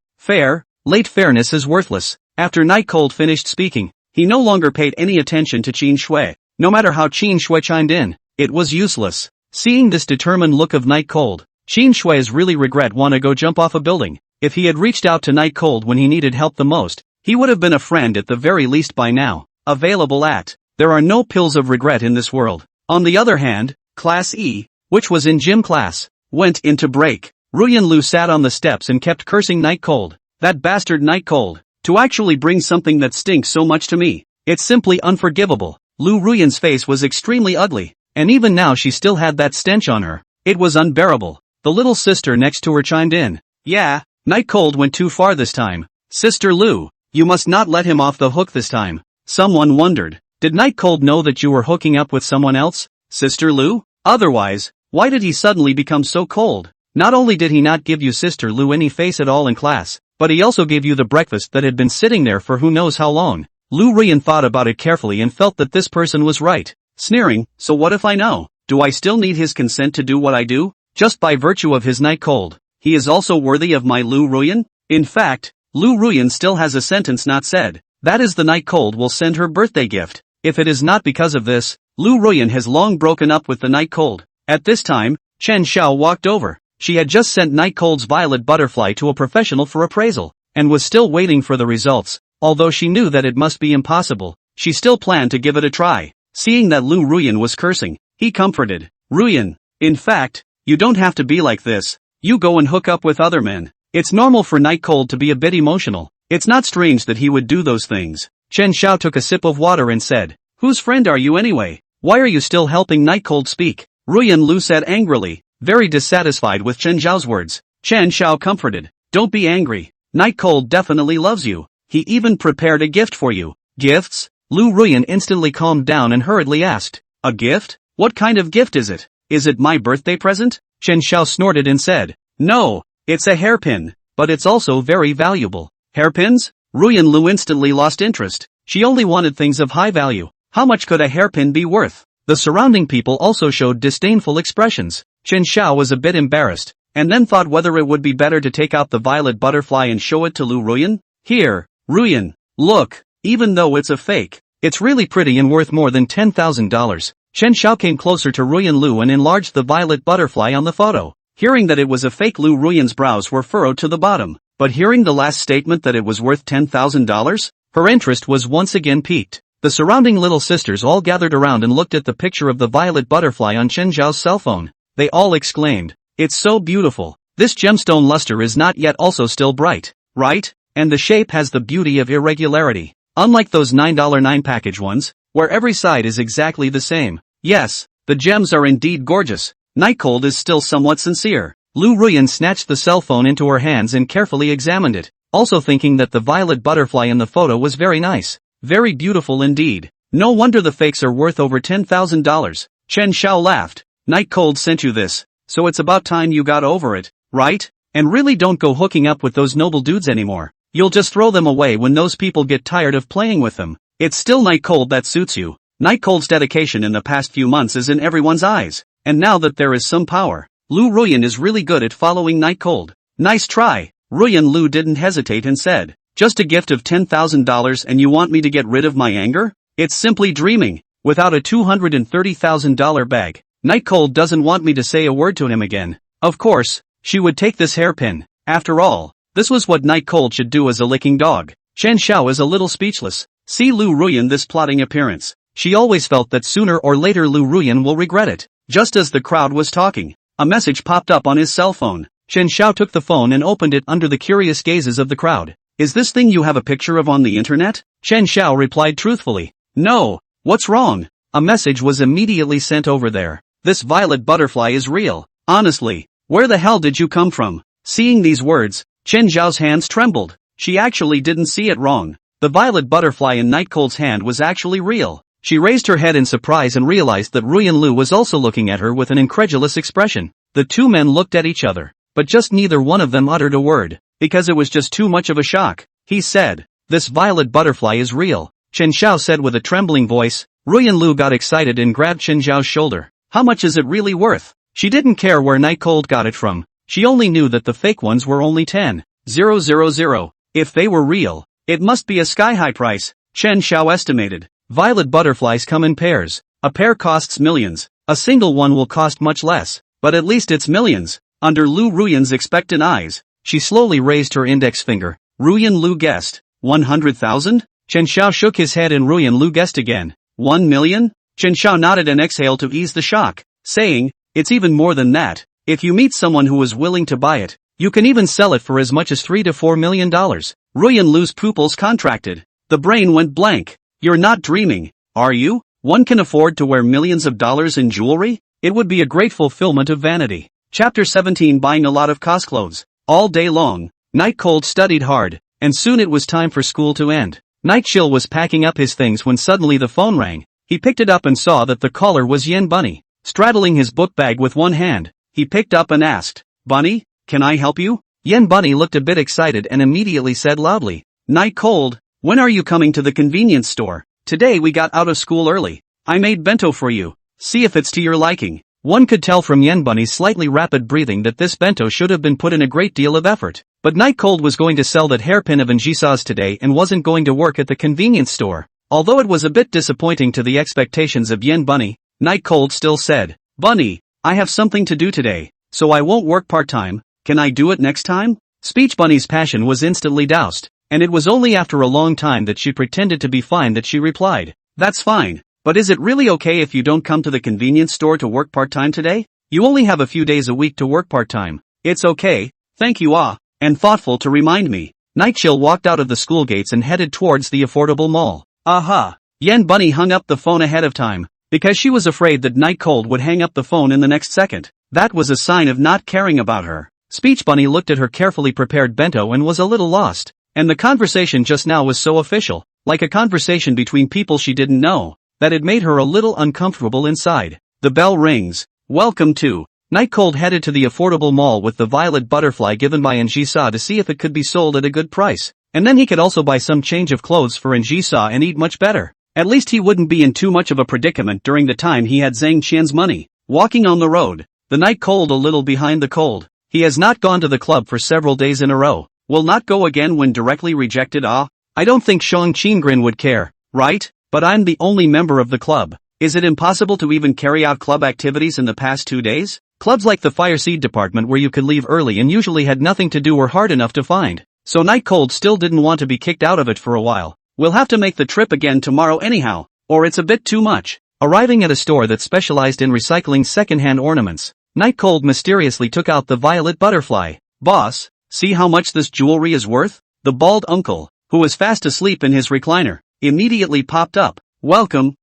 Late fairness is worthless. After Night Cold finished speaking, he no longer paid any attention to Qin Shui. No matter how Qin Shui chimed in, it was useless. Seeing this determined look of Night Cold, Qin Shui's really regret wanna go jump off a building. If he had reached out to Night Cold when he needed help the most, he would have been a friend at the very least by now. Available at. There are no pills of regret in this world. On the other hand, Class E, which was in gym class, went into break. Ruyan Lu sat on the steps and kept cursing Night Cold. That bastard Night Cold. To actually bring something that stinks so much to me. It's simply unforgivable. Lu Ruyan's face was extremely ugly, and even now she still had that stench on her. It was unbearable. The little sister next to her chimed in. Yeah, Night Cold went too far this time. Sister Lu, you must not let him off the hook this time. Someone wondered. Did Night Cold know that you were hooking up with someone else, Sister Lu? Otherwise, why did he suddenly become so cold? Not only did he not give you Sister Lu any face at all in class, but he also gave you the breakfast that had been sitting there for who knows how long. Lu Ruyan thought about it carefully and felt that this person was right. Sneering, so what if I know? Do I still need his consent to do what I do? Just by virtue of his Night Cold, he is also worthy of my Lu Ruyan? In fact, Lu Ruyan still has a sentence not said. That is the Night Cold will send her birthday gift. If it is not because of this, Lu Ruyan has long broken up with the Night Cold. At this time, Chen Xiao walked over. She had just sent Night Cold's Violet Butterfly to a professional for appraisal, and was still waiting for the results. Although she knew that it must be impossible, she still planned to give it a try. Seeing that Lu Ruyan was cursing, he comforted. Ruyan, in fact, you don't have to be like this. You go and hook up with other men. It's normal for Night Cold to be a bit emotional. It's not strange that he would do those things. Chen Xiao took a sip of water and said, Whose friend are you anyway? Why are you still helping Night Cold speak? Ruyan Lu said angrily, very dissatisfied with Chen Xiao's words. Chen Xiao comforted. Don't be angry. Night Cold definitely loves you. He even prepared a gift for you. Gifts? Lu Ruyan instantly calmed down and hurriedly asked. A gift? What kind of gift is it? Is it my birthday present? Chen Xiao snorted and said. No, it's a hairpin, but it's also very valuable. Hairpins? Ruyan Lu instantly lost interest. She only wanted things of high value. How much could a hairpin be worth? The surrounding people also showed disdainful expressions. Chen Xiao was a bit embarrassed, and then thought whether it would be better to take out the Violet Butterfly and show it to Lu Ruyan. Here, Ruyan, look, even though it's a fake, it's really pretty and worth more than $10,000. Chen Xiao came closer to Ruyan Lu and enlarged the Violet Butterfly on the photo. Hearing that it was a fake, Lu Ruyan's brows were furrowed to the bottom, but hearing the last statement that it was worth $10,000, her interest was once again piqued. The surrounding little sisters all gathered around and looked at the picture of the Violet Butterfly on Chen Xiao's cell phone. They all exclaimed, It's so beautiful. This gemstone luster is not yet also still bright, right? And the shape has the beauty of irregularity. Unlike those $9 package ones, where every side is exactly the same. Yes, the gems are indeed gorgeous. Night Cold is still somewhat sincere. Lu Ruyan snatched the cell phone into her hands and carefully examined it, also thinking that the violet butterfly in the photo was very nice. Very beautiful indeed. No wonder the fakes are worth over $10,000. Chen Xiao laughed. Night Cold sent you this, so it's about time you got over it, right? And really don't go hooking up with those noble dudes anymore. You'll just throw them away when those people get tired of playing with them. It's still Night Cold that suits you. Night Cold's dedication in the past few months is in everyone's eyes, and now that there is some power, Lu Ruyan is really good at following Night Cold. Nice try. Ruyan Lu didn't hesitate and said, just a gift of $10,000 and you want me to get rid of my anger? It's simply dreaming. Without a $230,000 bag, Night Cold doesn't want me to say a word to him again. Of course, she would take this hairpin. After all, this was what Night Cold should do as a licking dog. Chen Xiao is a little speechless. See Lu Ruyan this plotting appearance. She always felt that sooner or later Lu Ruyan will regret it. Just as the crowd was talking, a message popped up on his cell phone. Chen Xiao took the phone and opened it under the curious gazes of the crowd. Is this thing you have a picture of on the internet? Chen Xiao replied truthfully. No, what's wrong? A message was immediately sent over there. This violet butterfly is real. Honestly, where the hell did you come from? Seeing these words, Chen Xiao's hands trembled. She actually didn't see it wrong. The violet butterfly in Night Cold's hand was actually real. She raised her head in surprise and realized that Ruyan Lu was also looking at her with an incredulous expression. The two men looked at each other, but just neither one of them uttered a word, because it was just too much of a shock. He said, this violet butterfly is real, Chen Xiao said with a trembling voice. Ruyan Lu got excited and grabbed Chen Xiao's shoulder. How much is it really worth? She didn't care where Night Cold got it from. She only knew that the fake ones were only 10,000. If they were real, it must be a sky-high price, Chen Xiao estimated. Violet butterflies come in pairs. A pair costs millions. A single one will cost much less, but at least it's millions. Under Lu Ruyan's expectant eyes, she slowly raised her index finger. Ruyan Lu guessed. 100,000? Chen Xiao shook his head and Ruyan Lu guessed again. 1 million? Chen Xiao nodded and exhaled to ease the shock, saying, it's even more than that. If you meet someone who is willing to buy it, you can even sell it for as much as $3 to $4 million. Ruyan Lu's pupils contracted. The brain went blank. You're not dreaming, are you? One can afford to wear millions of dollars in jewelry? It would be a great fulfillment of vanity. Chapter 17 Buying a lot of cost clothes. All day long, Night Cold studied hard, and soon it was time for school to end. Night Chill was packing up his things when suddenly the phone rang. He picked it up and saw that the caller was Yen Bunny. Straddling his book bag with one hand, he picked up and asked, Bunny, can I help you? Yen Bunny looked a bit excited and immediately said loudly, Night Cold, when are you coming to the convenience store? Today we got out of school early. I made bento for you. See if it's to your liking. One could tell from Yen Bunny's slightly rapid breathing that this bento should have been put in a great deal of effort. But Night Cold was going to sell that hairpin of Njisa's today and wasn't going to work at the convenience store. Although it was a bit disappointing to the expectations of Yen Bunny, Night Cold still said, Bunny, I have something to do today, so I won't work part-time. Can I do it next time? Speech Bunny's passion was instantly doused, and it was only after a long time that she pretended to be fine that she replied, that's fine, but is it really okay if you don't come to the convenience store to work part-time today? You only have a few days a week to work part-time. It's okay, thank you and thoughtful to remind me. Night Chill walked out of the school gates and headed towards the affordable mall. Aha! Yen Bunny hung up the phone ahead of time, because she was afraid that Night Cold would hang up the phone in the next second. That was a sign of not caring about her. Speech Bunny looked at her carefully prepared bento and was a little lost, and the conversation just now was so official, like a conversation between people she didn't know, that it made her a little uncomfortable inside. The bell rings. Welcome to. Night Cold headed to the affordable mall with the violet butterfly given by Njisa to see if it could be sold at a good price, and then he could also buy some change of clothes for Njisa and eat much better. At least he wouldn't be in too much of a predicament during the time he had Zhang Qian's money. Walking on the road, the Night Cold a little behind the cold. He has not gone to the club for several days in a row. Will not go again when directly rejected. I don't think Shang Qingren would care, right? But I'm the only member of the club. Is it impossible to even carry out club activities in the past 2 days? Clubs like the Fire Seed department where you could leave early and usually had nothing to do were hard enough to find. So Night Cold still didn't want to be kicked out of it for a while. We'll have to make the trip again tomorrow anyhow, or it's a bit too much. Arriving at a store that specialized in recycling second-hand ornaments, Night Cold mysteriously took out the violet butterfly. Boss, see how much this jewelry is worth? The bald uncle, who was fast asleep in his recliner, immediately popped up. Welcome.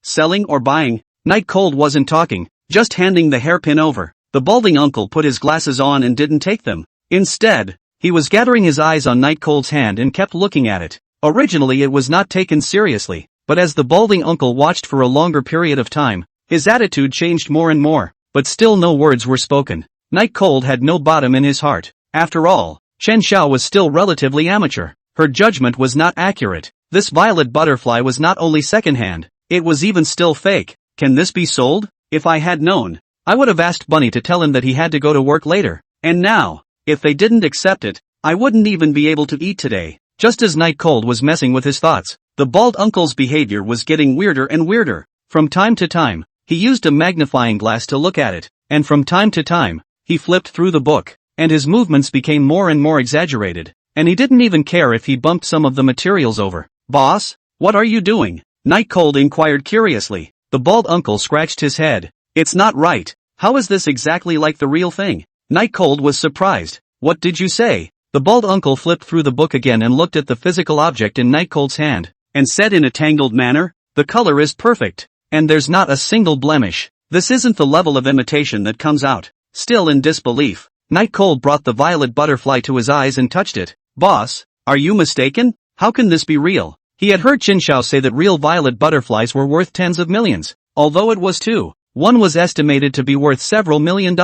Selling or buying? Night Cold wasn't talking, just handing the hairpin over. The balding uncle put his glasses on and didn't take them. Instead, he was gathering his eyes on Night Cold's hand and kept looking at it. Originally it was not taken seriously, but as the balding uncle watched for a longer period of time, his attitude changed more and more, but still no words were spoken. Night Cold had no bottom in his heart. After all, Chen Xiao was still relatively amateur. Her judgment was not accurate. This violet butterfly was not only secondhand, it was even still fake. Can this be sold? If I had known, I would have asked Bunny to tell him that he had to go to work later. And now, if they didn't accept it, I wouldn't even be able to eat today. Just as Night Cold was messing with his thoughts, the bald uncle's behavior was getting weirder and weirder. From time to time, he used a magnifying glass to look at it, and from time to time, he flipped through the book, and his movements became more and more exaggerated, and he didn't even care if he bumped some of the materials over. Boss, what are you doing? Night Cold inquired curiously. The bald uncle scratched his head. It's not right. How is this exactly like the real thing? Night Cold was surprised. What did you say? The bald uncle flipped through the book again and looked at the physical object in Night Cold's hand, and said in a tangled manner, the color is perfect, and there's not a single blemish. This isn't the level of imitation that comes out. Still in disbelief, Night Cold brought the violet butterfly to his eyes and touched it. Boss, are you mistaken? How can this be real? He had heard Chen Xiao say that real violet butterflies were worth tens of millions, although it was two. One was estimated to be worth several $1 million.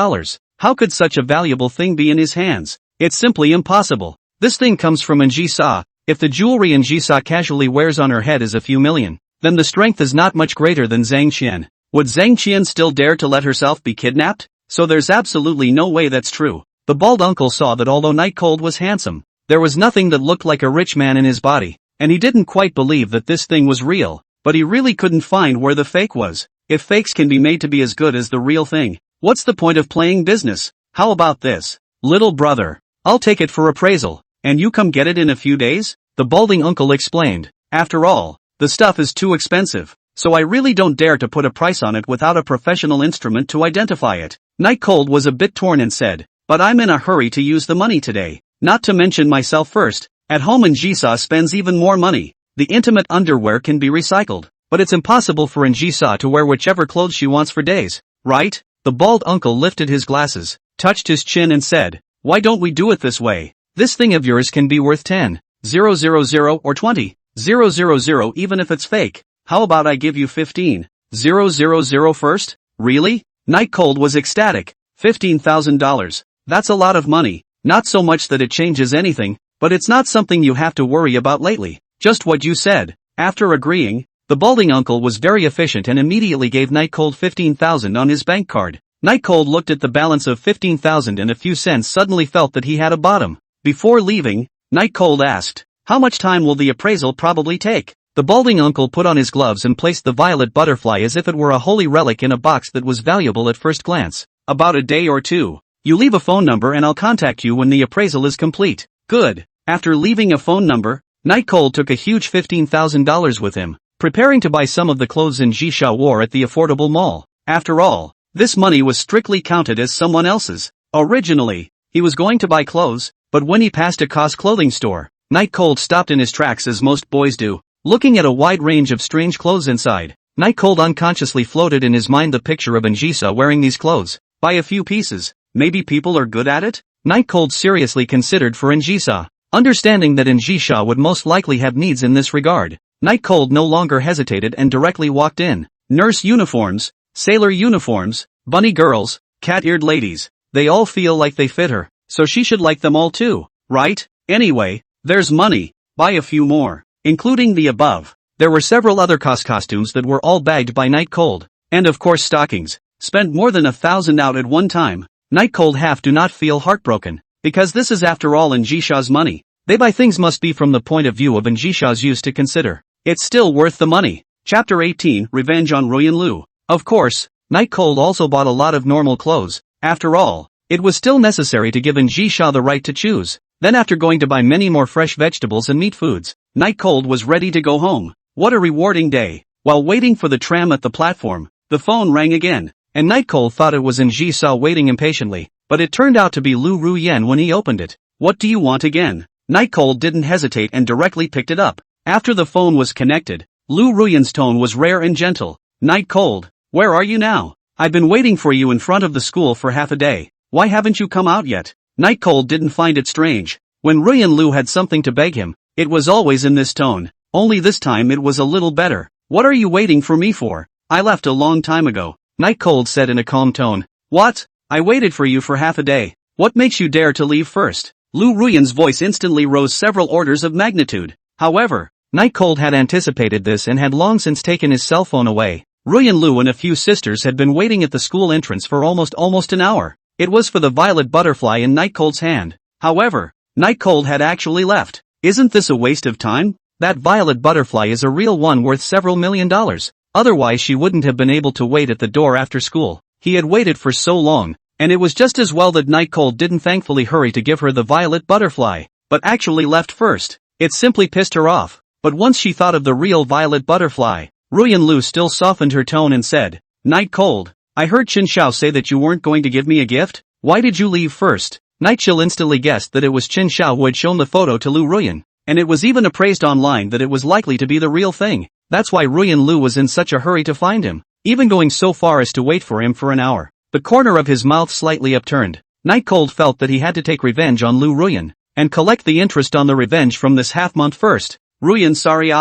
How could such a valuable thing be in his hands? It's simply impossible. This thing comes from Njisa. If the jewelry Njisa casually wears on her head is a few million, then the strength is not much greater than Zhang Qian. Would Zhang Qian still dare to let herself be kidnapped? So there's absolutely no way that's true. The bald uncle saw that although Night Cold was handsome, there was nothing that looked like a rich man in his body, and he didn't quite believe that this thing was real, but he really couldn't find where the fake was. If fakes can be made to be as good as the real thing, what's the point of playing business? How about this? Little brother, I'll take it for appraisal, and you come get it in a few days? The balding uncle explained. After all, the stuff is too expensive, so I really don't dare to put a price on it without a professional instrument to identify it. Night Cold was a bit torn and said, but I'm in a hurry to use the money today. Not to mention myself first. At home Njisa spends even more money. The intimate underwear can be recycled, but it's impossible for Njisa to wear whichever clothes she wants for days, right? The bald uncle lifted his glasses, touched his chin and said, why don't we do it this way? This thing of yours can be worth 10,000 or 20,000 even if it's fake. How about I give you 15,000 first? Really? Night Cold was ecstatic. $15,000. That's a lot of money. Not so much that it changes anything, but it's not something you have to worry about lately. Just what you said. After agreeing, the balding uncle was very efficient and immediately gave Night Cold 15,000 on his bank card. Night Cold looked at the balance of 15,000 and a few cents suddenly felt that he had a bottom. Before leaving, Night Cold asked, how much time will the appraisal probably take? The balding uncle put on his gloves and placed the violet butterfly as if it were a holy relic in a box that was valuable at first glance. About a day or two. You leave a phone number and I'll contact you when the appraisal is complete. Good. After leaving a phone number, Night Cold took a huge $15,000 with him, preparing to buy some of the clothes Njisa wore at the affordable mall. After all, this money was strictly counted as someone else's. Originally, he was going to buy clothes, but when he passed a COS clothing store, Night Cold stopped in his tracks as most boys do, looking at a wide range of strange clothes inside. Night Cold unconsciously floated in his mind the picture of Njisa wearing these clothes. Buy a few pieces. Maybe people are good at it? Night Cold seriously considered for Njisa, understanding that Njisa would most likely have needs in this regard. Night Cold no longer hesitated and directly walked in. Nurse uniforms, sailor uniforms, bunny girls, cat-eared ladies. They all feel like they fit her, so she should like them all too, right? Anyway, there's money. Buy a few more, including the above. There were several other COS costumes that were all bagged by Night Cold. And of course stockings. Spent more than 1,000 out at one time. Night Cold do not feel heartbroken, because this is after all Njisha's money. They buy things must be from the point of view of Njisha's use to consider. It's still worth the money. Chapter 18, Revenge on Ruyan Lu. Of course, Night Cold also bought a lot of normal clothes. After all, it was still necessary to give Njisha the right to choose. Then after going to buy many more fresh vegetables and meat foods, Night Cold was ready to go home. What a rewarding day. While waiting for the tram at the platform, the phone rang again. And Night Cold thought it was Njisa waiting impatiently, but it turned out to be Lu Ruyan when he opened it. What do you want again? Night Cold didn't hesitate and directly picked it up. After the phone was connected, Lu Ruyan's tone was rare and gentle. Night Cold, where are you now? I've been waiting for you in front of the school for half a day. Why haven't you come out yet? Night Cold didn't find it strange. When Ruyan Lu had something to beg him, it was always in this tone. Only this time it was a little better. What are you waiting for me for? I left a long time ago, Night Cold said in a calm tone. What? I waited for you for half a day. What makes you dare to leave first? Lu Ruyan's voice instantly rose several orders of magnitude. However, Night Cold had anticipated this and had long since taken his cell phone away. Ruyan Lu and a few sisters had been waiting at the school entrance for almost an hour. It was for the violet butterfly in Night Cold's hand. However, Night Cold had actually left. Isn't this a waste of time? That violet butterfly is a real one worth several $1 million. Otherwise she wouldn't have been able to wait at the door after school. He had waited for so long, and it was just as well that Night Cold didn't thankfully hurry to give her the violet butterfly, but actually left first. It simply pissed her off. But once she thought of the real violet butterfly, Ruyan Lu still softened her tone and said, Night Cold, I heard Qin Xiao say that you weren't going to give me a gift? Why did you leave first? Night Chill instantly guessed that it was Qin Xiao who had shown the photo to Lu Ruyan, and it was even appraised online that it was likely to be the real thing. That's why Ruyan Lu was in such a hurry to find him, even going so far as to wait for him for an hour. The corner of his mouth slightly upturned. Night Cold felt that he had to take revenge on Lu Ruyan, and collect the interest on the revenge from this half-month first. Ruyan, sorry,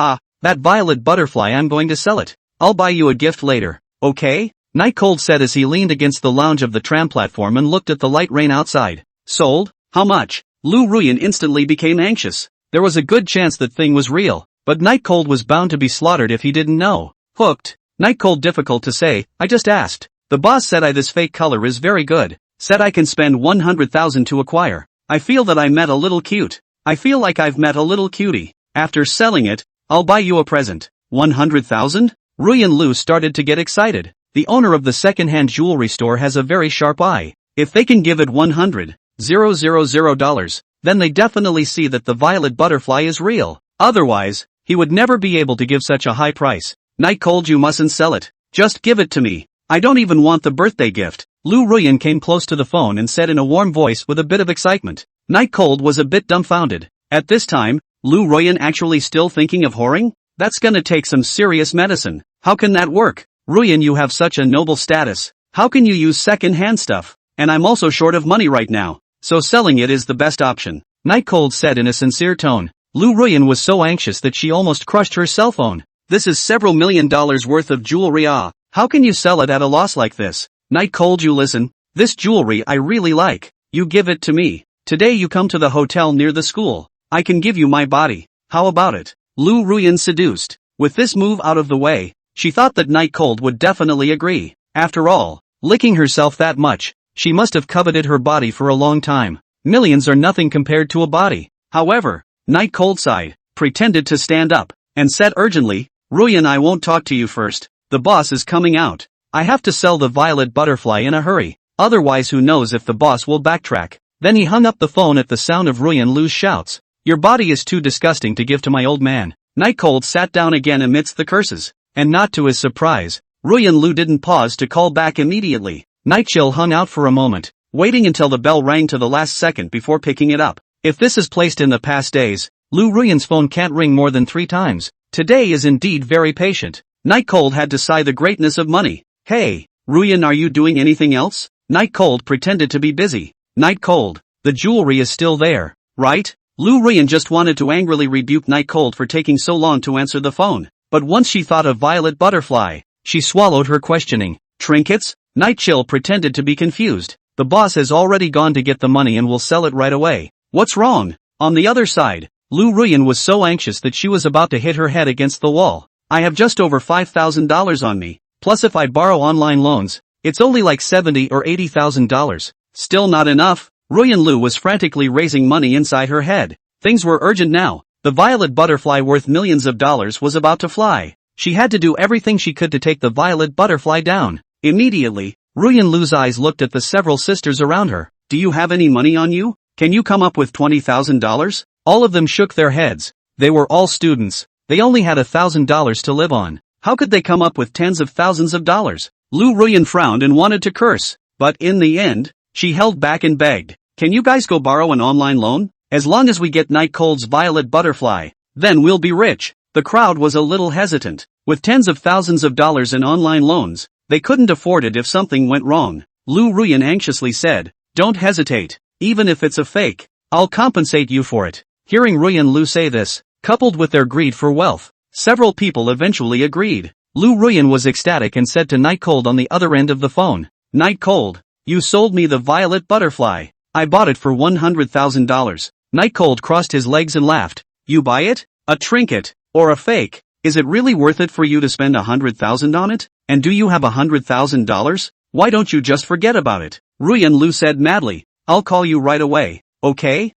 that violet butterfly, I'm going to sell it. I'll buy you a gift later, okay? Night Cold said as he leaned against the lounge of the tram platform and looked at the light rain outside. Sold? How much? Lu Ruyan instantly became anxious. There was a good chance that thing was real, but Night Cold was bound to be slaughtered if he didn't know. Hooked. Night Cold, difficult to say, I just asked. The boss said this fake color is very good. Said I can spend 100,000 to acquire. I feel that I met a little cute. I feel like I've met a little cutie. After selling it, I'll buy you a present. 100,000? Ruyan Lu started to get excited. The owner of the second-hand jewelry store has a very sharp eye. If they can give it $100,000, then they definitely see that the violet butterfly is real. Otherwise, he would never be able to give such a high price. Night Cold, you mustn't sell it. Just give it to me. I don't even want the birthday gift. Lu Ruyan came close to the phone and said in a warm voice with a bit of excitement. Night Cold was a bit dumbfounded. At this time, Lu Ruyan actually still thinking of whoring? That's gonna take some serious medicine. How can that work? Ruyan, you have such a noble status. How can you use second-hand stuff? And I'm also short of money right now. So selling it is the best option. Night Cold said in a sincere tone. Lu Ruyan was so anxious that she almost crushed her cell phone. This is several $1 million worth of jewelry. How can you sell it at a loss like this? Night Cold, you listen. This jewelry I really like. You give it to me. Today you come to the hotel near the school. I can give you my body. How about it? Lu Ruyan seduced. With this move out of the way, she thought that Night Cold would definitely agree. After all, licking herself that much, she must have coveted her body for a long time. Millions are nothing compared to a body. However, Night Cold sighed, pretended to stand up, and said urgently, Ruyan, I won't talk to you first. The boss is coming out. I have to sell the violet butterfly in a hurry. Otherwise who knows if the boss will backtrack. Then he hung up the phone at the sound of Ruyan Lu's shouts. Your body is too disgusting to give to my old man. Night Cold sat down again amidst the curses. And not to his surprise, Ruyan Lu didn't pause to call back immediately. Night Chill hung out for a moment, waiting until the bell rang to the last second before picking it up. If this is placed in the past days, Lu Ruyan's phone can't ring more than 3 times. Today is indeed very patient. Night Cold had to sigh the greatness of money. Hey, Ruyan, are you doing anything else? Night Cold pretended to be busy. Night Cold, the jewelry is still there, right? Lu Ruyan just wanted to angrily rebuke Night Cold for taking so long to answer the phone. But once she thought of Violet Butterfly, she swallowed her questioning. Trinkets? Night Chill pretended to be confused. The boss has already gone to get the money and will sell it right away. What's wrong? On the other side, Lu Ruyan was so anxious that she was about to hit her head against the wall. I have just over $5,000 on me, plus if I borrow online loans, it's only like $70,000 or $80,000. Still not enough. Ruyan Lu was frantically raising money inside her head. Things were urgent now. The violet butterfly worth millions of dollars was about to fly. She had to do everything she could to take the violet butterfly down. Immediately, Ruyan Lu's eyes looked at the several sisters around her. Do you have any money on you? Can you come up with $20,000? All of them shook their heads. They were all students. They only had $1,000 to live on. How could they come up with tens of thousands of dollars? Lu Ruyan frowned and wanted to curse. But in the end, she held back and begged. Can you guys go borrow an online loan? As long as we get Night Cold's violet butterfly, then we'll be rich. The crowd was a little hesitant. With tens of thousands of dollars in online loans, They couldn't afford it if something went wrong. Lu Ruyan anxiously said, "Don't hesitate. Even if it's a fake, I'll compensate you for it." Hearing Ruyan Lu say this, coupled with their greed for wealth, several people eventually agreed. Lu Ruyan was ecstatic and said to Night Cold on the other end of the phone, "Night Cold, you sold me the violet butterfly. I bought it for $100,000. Night Cold crossed his legs and laughed. "You buy it? A trinket? Or a fake? Is it really worth it for you to spend $100,000 on it? And do you have $100,000? Why don't you just forget about it?" Ruyan Lu said madly, "I'll call you right away, okay?"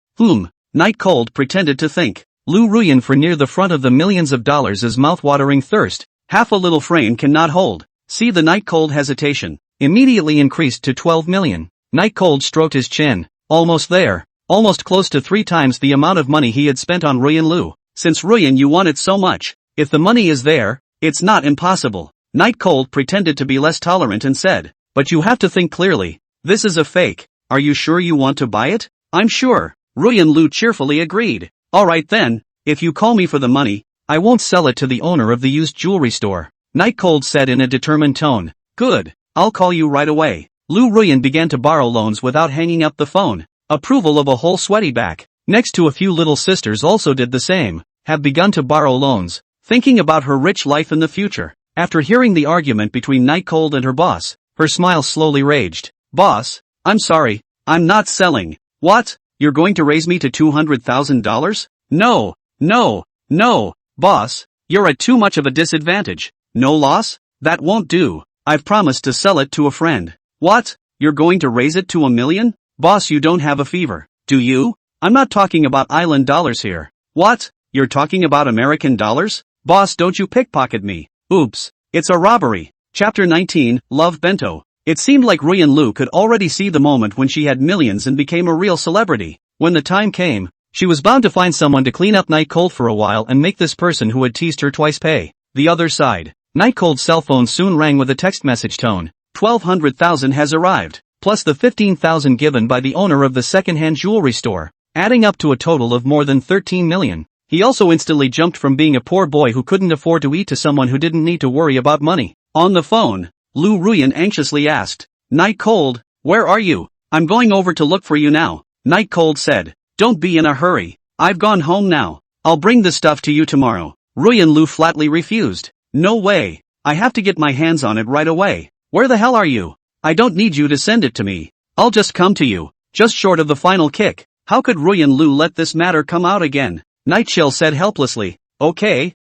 Night Cold pretended to think. Lu Ruyan for near the front of the millions of dollars is mouth-watering thirst. Half a little frame cannot hold. See the Night Cold hesitation. Immediately increased to 12 million. Night Cold stroked his chin. Almost there. Almost close to 3 times the amount of money he had spent on Ruyan Lu. "Since Ruyan you want it so much, if the money is there, it's not impossible." Night Cold pretended to be less tolerant and said, "But you have to think clearly. This is a fake. Are you sure you want to buy it?" "I'm sure." Ruyan Lu cheerfully agreed. "Alright then, if you call me for the money, I won't sell it to the owner of the used jewelry store," Night Cold said in a determined tone. "Good, I'll call you right away." Lu Ruyan began to borrow loans without hanging up the phone. Approval of a whole sweaty back. Next to a few little sisters also did the same, have begun to borrow loans, thinking about her rich life in the future. After hearing the argument between Night Cold and her boss, her smile slowly raged. "Boss, I'm sorry, I'm not selling." "What? You're going to raise me to $200,000? No, no, no, boss, you're at too much of a disadvantage." "No loss? That won't do. I've promised to sell it to a friend." "What? You're going to raise it to $1 million? Boss, you don't have a fever, do you? I'm not talking about island dollars here." "What? You're talking about American dollars? Boss, don't you pickpocket me." "Oops, it's a robbery." Chapter 19, Love Bento. It seemed like Ruyan Lu could already see the moment when she had millions and became a real celebrity. When the time came, she was bound to find someone to clean up Night Cold for a while and make this person who had teased her twice pay. The other side. Night Cold's cell phone soon rang with a text message tone. 1,200,000 has arrived, plus the 15,000 given by the owner of the second-hand jewelry store, adding up to a total of more than 13 million. He also instantly jumped from being a poor boy who couldn't afford to eat to someone who didn't need to worry about money. On the phone, Lu Ruyan anxiously asked, "Night Cold, where are you? I'm going over to look for you now." Night Cold said, "Don't be in a hurry. I've gone home now. I'll bring the stuff to you tomorrow." Ruyan Lu flatly refused. "No way. I have to get my hands on it right away." "Where the hell are you? I don't need you to send it to me. I'll just come to you." Just short of the final kick. How could Ruyan Lu let this matter come out again? Night Chill said helplessly, Okay,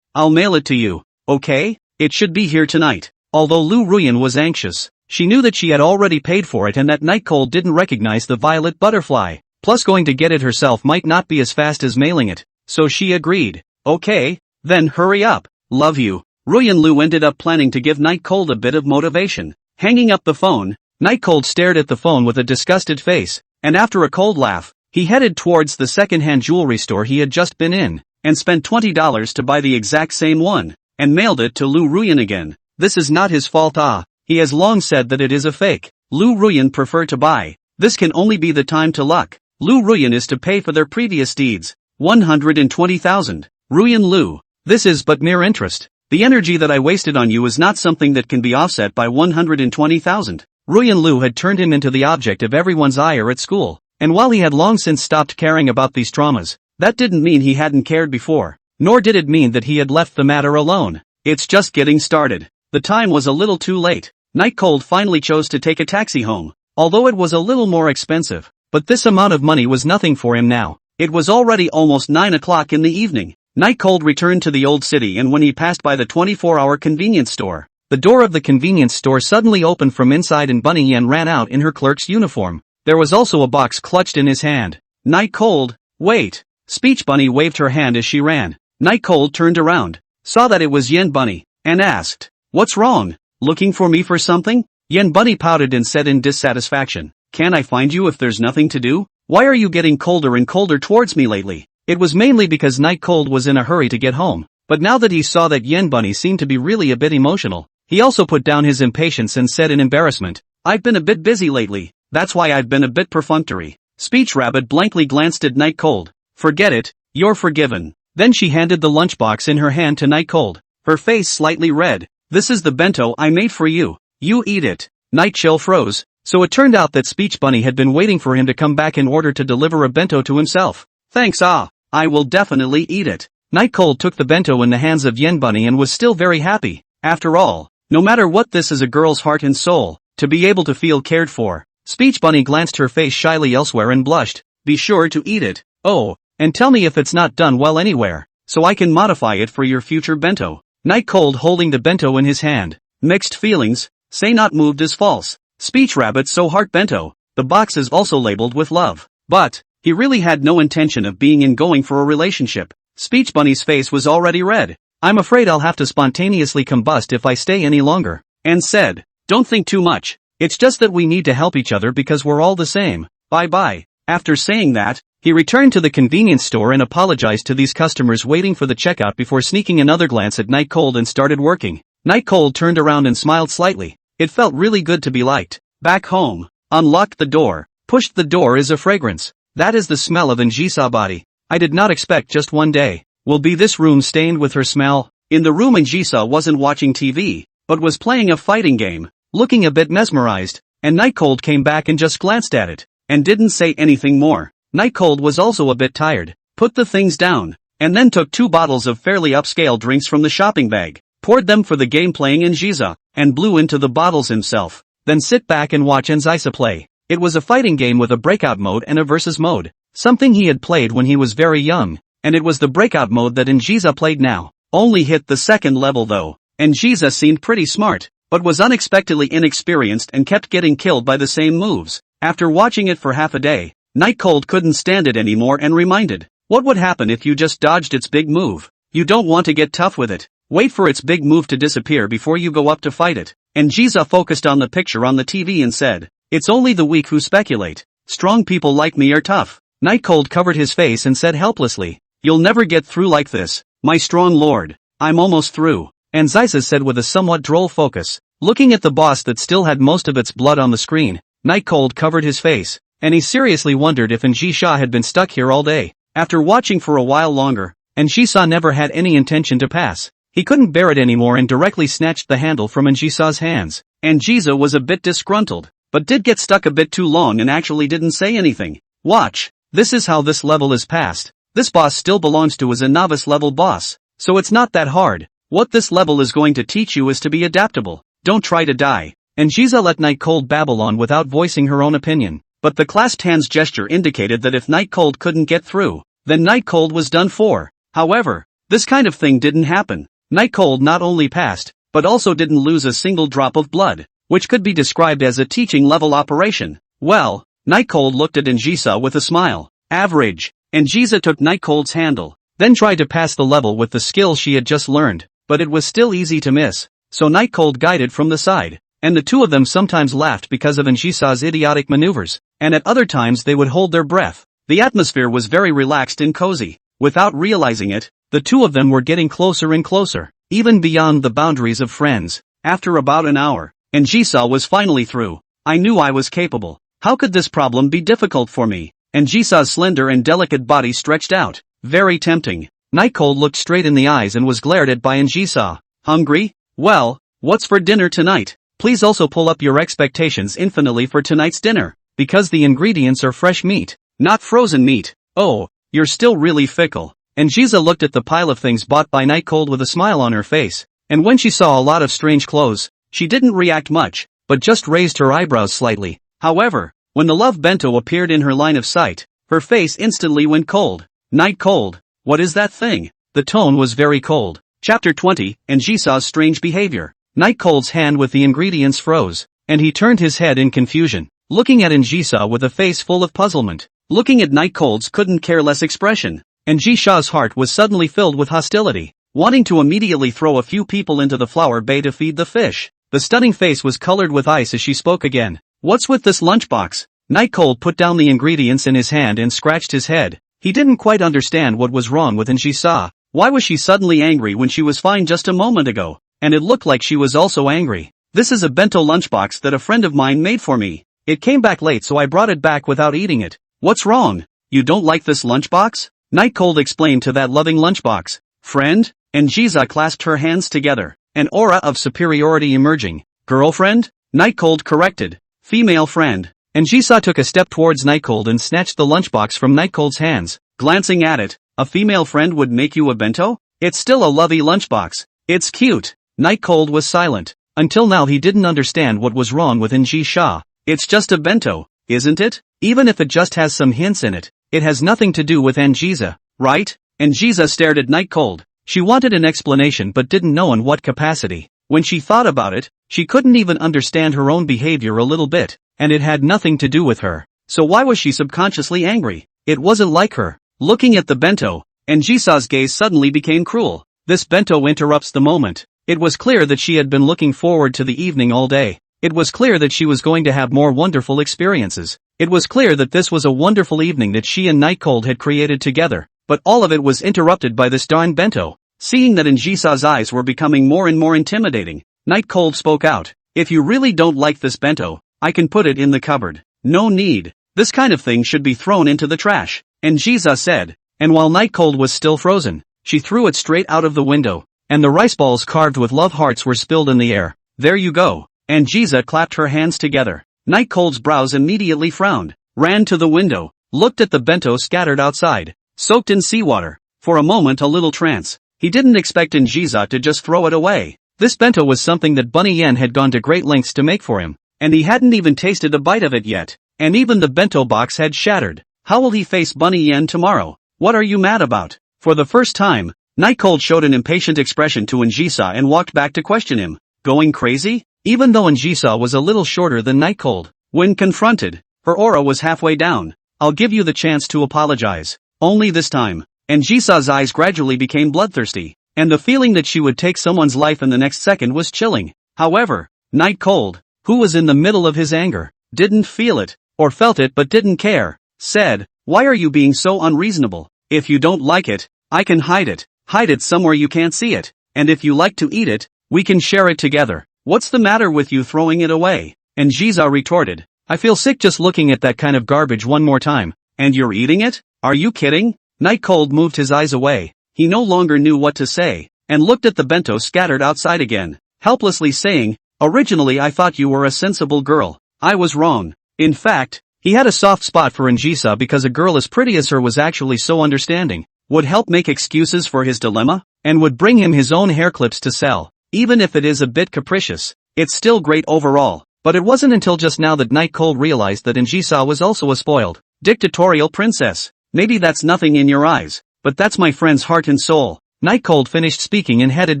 I'll mail it to you, okay? It should be here tonight." Although Lu Ruyan was anxious, she knew that she had already paid for it and that Night Cold didn't recognize the violet butterfly. Plus going to get it herself might not be as fast as mailing it, so she agreed. "Okay, then hurry up. Love you." Ruyan Lu ended up planning to give Night Cold a bit of motivation. Hanging up the phone, Night Cold stared at the phone with a disgusted face, and after a cold laugh, he headed towards the second-hand jewelry store he had just been in, and spent $20 to buy the exact same one, and mailed it to Lu Ruyan again. This is not his fault. He has long said that it is a fake. Lu Ruyan preferred to buy. This can only be the time to luck. Lu Ruyan is to pay for their previous deeds. 120,000. Ruyan Lu, this is but mere interest. The energy that I wasted on you is not something that can be offset by 120,000. Ruyan Lu had turned him into the object of everyone's ire at school, and while he had long since stopped caring about these traumas, that didn't mean he hadn't cared before, nor did it mean that he had left the matter alone. It's just getting started. The time was a little too late. Night Cold finally chose to take a taxi home, although it was a little more expensive, but this amount of money was nothing for him now. It was already almost 9 o'clock in the evening. Night Cold returned to the old city, and when he passed by the 24-hour convenience store, the door of the convenience store suddenly opened from inside and Bunny Yen ran out in her clerk's uniform. There was also a box clutched in his hand. "Night Cold, wait." Speech Bunny waved her hand as she ran. Night Cold turned around, saw that it was Yen Bunny, and asked, "What's wrong? Looking for me for something?" Yen Bunny pouted and said in dissatisfaction, "Can't I find you if there's nothing to do? Why are you getting colder and colder towards me lately?" It was mainly because Night Cold was in a hurry to get home, but now that he saw that Yen Bunny seemed to be really a bit emotional, he also put down his impatience and said in embarrassment, "I've been a bit busy lately, that's why I've been a bit perfunctory." Speech Rabbit blankly glanced at Night Cold. "Forget it, you're forgiven." Then she handed the lunchbox in her hand to Night Cold, her face slightly red. This is the bento I made for you. You eat it. Night Chill froze. So it turned out that Speech Bunny had been waiting for him to come back in order to deliver a bento to himself. Thanks I will definitely eat it. Night Cold took the bento in the hands of Yen Bunny and was still very happy. After all, no matter what, this is a girl's heart and soul, to be able to feel cared for. Speech Bunny glanced her face shyly elsewhere and blushed. Be sure to eat it. Oh, and tell me if it's not done well anywhere, so I can modify it for your future bento. Night Cold holding the bento in his hand. Mixed feelings, say not moved is false. Speech Rabbit so heart bento. The box is also labeled with love. But he really had no intention of being in going for a relationship. Speech Bunny's face was already red. I'm afraid I'll have to spontaneously combust if I stay any longer. And said, don't think too much. It's just that we need to help each other because we're all the same. Bye bye. After saying that, he returned to the convenience store and apologized to these customers waiting for the checkout before sneaking another glance at Night Cold and started working. Night Cold turned around and smiled slightly. It felt really good to be liked. Back home. Unlocked the door. Pushed the door is a fragrance. That is the smell of Anjisa body. I did not expect just one day will be this room stained with her smell. In the room, Anjisa wasn't watching TV, but was playing a fighting game, looking a bit mesmerized, and Night Cold came back and just glanced at it, and didn't say anything more. Night Cold was also a bit tired, put the things down, and then took 2 bottles of fairly upscale drinks from the shopping bag, poured them for the game playing Anjisa, and blew into the bottles himself, then sit back and watch Anjisa play. It was a fighting game with a breakout mode and a versus mode, something he had played when he was very young, and it was the breakout mode that Anjisa played now. Only hit the 2nd level though. Anjisa seemed pretty smart, but was unexpectedly inexperienced and kept getting killed by the same moves. After watching it for half a day, Night Cold couldn't stand it anymore and reminded, what would happen if you just dodged its big move? You don't want to get tough with it. Wait for its big move to disappear before you go up to fight it. Anjisa focused on the picture on the TV and said, it's only the weak who speculate. Strong people like me are tough. Night Cold covered his face and said helplessly, you'll never get through like this, my strong lord. I'm almost through. Anjisa said with a somewhat droll focus, looking at the boss that still had most of its blood on the screen. Night Cold covered his face, and he seriously wondered if Anjisa had been stuck here all day. After watching for a while longer, Anjisa never had any intention to pass. He couldn't bear it anymore and directly snatched the handle from Anjisa's hands. Anjisa was a bit disgruntled, but did get stuck a bit too long and actually didn't say anything. Watch. This is how this level is passed. This boss still belongs to as a novice level boss, so it's not that hard. What this level is going to teach you is to be adaptable. Don't try to die. Anjisa let Night Cold babble on without voicing her own opinion, but the clasped hands gesture indicated that if Night Cold couldn't get through, then Night Cold was done for. However, this kind of thing didn't happen. Night Cold not only passed, but also didn't lose a single drop of blood, which could be described as a teaching level operation. Well, Night Cold looked at Anjisa with a smile. Average. Anjisa took Night Cold's handle, then tried to pass the level with the skill she had just learned, but it was still easy to miss, so Night Cold guided from the side, and the two of them sometimes laughed because of Anjisa's idiotic maneuvers, and at other times they would hold their breath. The atmosphere was very relaxed and cozy. Without realizing it, the two of them were getting closer and closer, even beyond the boundaries of friends. After about an hour, Anjisa was finally through. I knew I was capable. How could this problem be difficult for me? Anjisa's slender and delicate body stretched out. Very tempting. Night Cold looked straight in the eyes and was glared at by Anjisa. Hungry? Well, what's for dinner tonight? Please also pull up your expectations infinitely for tonight's dinner, because the ingredients are fresh meat, not frozen meat. Oh, you're still really fickle. Anjisa looked at the pile of things bought by Night Cold with a smile on her face, and when she saw a lot of strange clothes, she didn't react much, but just raised her eyebrows slightly. However, when the love bento appeared in her line of sight, her face instantly went cold. Night Cold, what is that thing? The tone was very cold. Chapter 20, Anjisa's strange behavior. Night Cold's hand with the ingredients froze, and he turned his head in confusion, looking at Anjisa with a face full of puzzlement. Looking at Night Cold's couldn't care less expression, Anjisa's heart was suddenly filled with hostility, wanting to immediately throw a few people into the flower bay to feed the fish. The stunning face was colored with ice as she spoke again. What's with this lunchbox? Night Cold put down the ingredients in his hand and scratched his head. He didn't quite understand what was wrong with Anjisa. Why was she suddenly angry when she was fine just a moment ago? And it looked like she was also angry. This is a bento lunchbox that a friend of mine made for me. It came back late so I brought it back without eating it. What's wrong? You don't like this lunchbox? Night Cold explained to that loving lunchbox. Friend? Anjisa clasped her hands together. an aura of superiority emerging. Girlfriend? Nightcold corrected. Female friend. And Jisa took a step towards Nightcold and snatched the lunchbox from Nightcold's hands, glancing at it. A female friend would make you a bento? It's still a lovey lunchbox. It's cute. Nightcold was silent. Until now he didn't understand what was wrong with Jisa. It's just a bento, isn't it? Even if it just has some hints in it, it has nothing to do with Jisa, right? Jisa stared at Nightcold. She wanted an explanation but didn't know in what capacity. When she thought about it, she couldn't even understand her own behavior a little bit, and it had nothing to do with her. So why was she subconsciously angry? It wasn't like her. Looking at the bento, Jisa's gaze suddenly became cruel. This bento interrupts the moment. It was clear that she had been looking forward to the evening all day. It was clear that she was going to have more wonderful experiences. It was clear that this was a wonderful evening that she and Nightcold had created together. But all of it was interrupted by this darn bento. Seeing that Jisa's eyes were becoming more and more intimidating, Nightcold spoke out. If you really don't like this bento, I can put it in the cupboard. No need. This kind of thing should be thrown into the trash. Jisa said. And while Nightcold was still frozen, she threw it straight out of the window, and the rice balls carved with love hearts were spilled in the air. There you go. Jisa clapped her hands together. Nightcold's brows immediately frowned, ran to the window, looked at the bento scattered outside, soaked in seawater. For a moment a little trance. He didn't expect Jisa to just throw it away. This bento was something that Bunny Yen had gone to great lengths to make for him, and he hadn't even tasted a bite of it yet. And even the bento box had shattered. How will he face Bunny Yen tomorrow? What are you mad about? For the first time, Nightcold showed an impatient expression to Jisa and walked back to question him. Going crazy? Even though Jisa was a little shorter than Nightcold, when confronted, her aura was halfway down. I'll give you the chance to apologize. Only this time. Jisa's eyes gradually became bloodthirsty, and the feeling that she would take someone's life in the next second was chilling. However, Nightcold, who was in the middle of his anger, didn't feel it, or felt it but didn't care, said, why are you being so unreasonable? If you don't like it, I can hide it. Hide it somewhere you can't see it, and if you like to eat it, we can share it together. What's the matter with you throwing it away? Jisa retorted, I feel sick just looking at that kind of garbage one more time. And you're eating it? Are you kidding? Nightcold moved his eyes away. He no longer knew what to say, and looked at the bento scattered outside again, helplessly saying, originally I thought you were a sensible girl. I was wrong. In fact, he had a soft spot for Jisa because a girl as pretty as her was actually so understanding, would help make excuses for his dilemma, and would bring him his own hair clips to sell. Even if it is a bit capricious, it's still great overall. But it wasn't until just now that Nightcold realized that Jisa was also a spoiled, dictatorial princess. Maybe that's nothing in your eyes, but that's my friend's heart and soul. Nightcold finished speaking and headed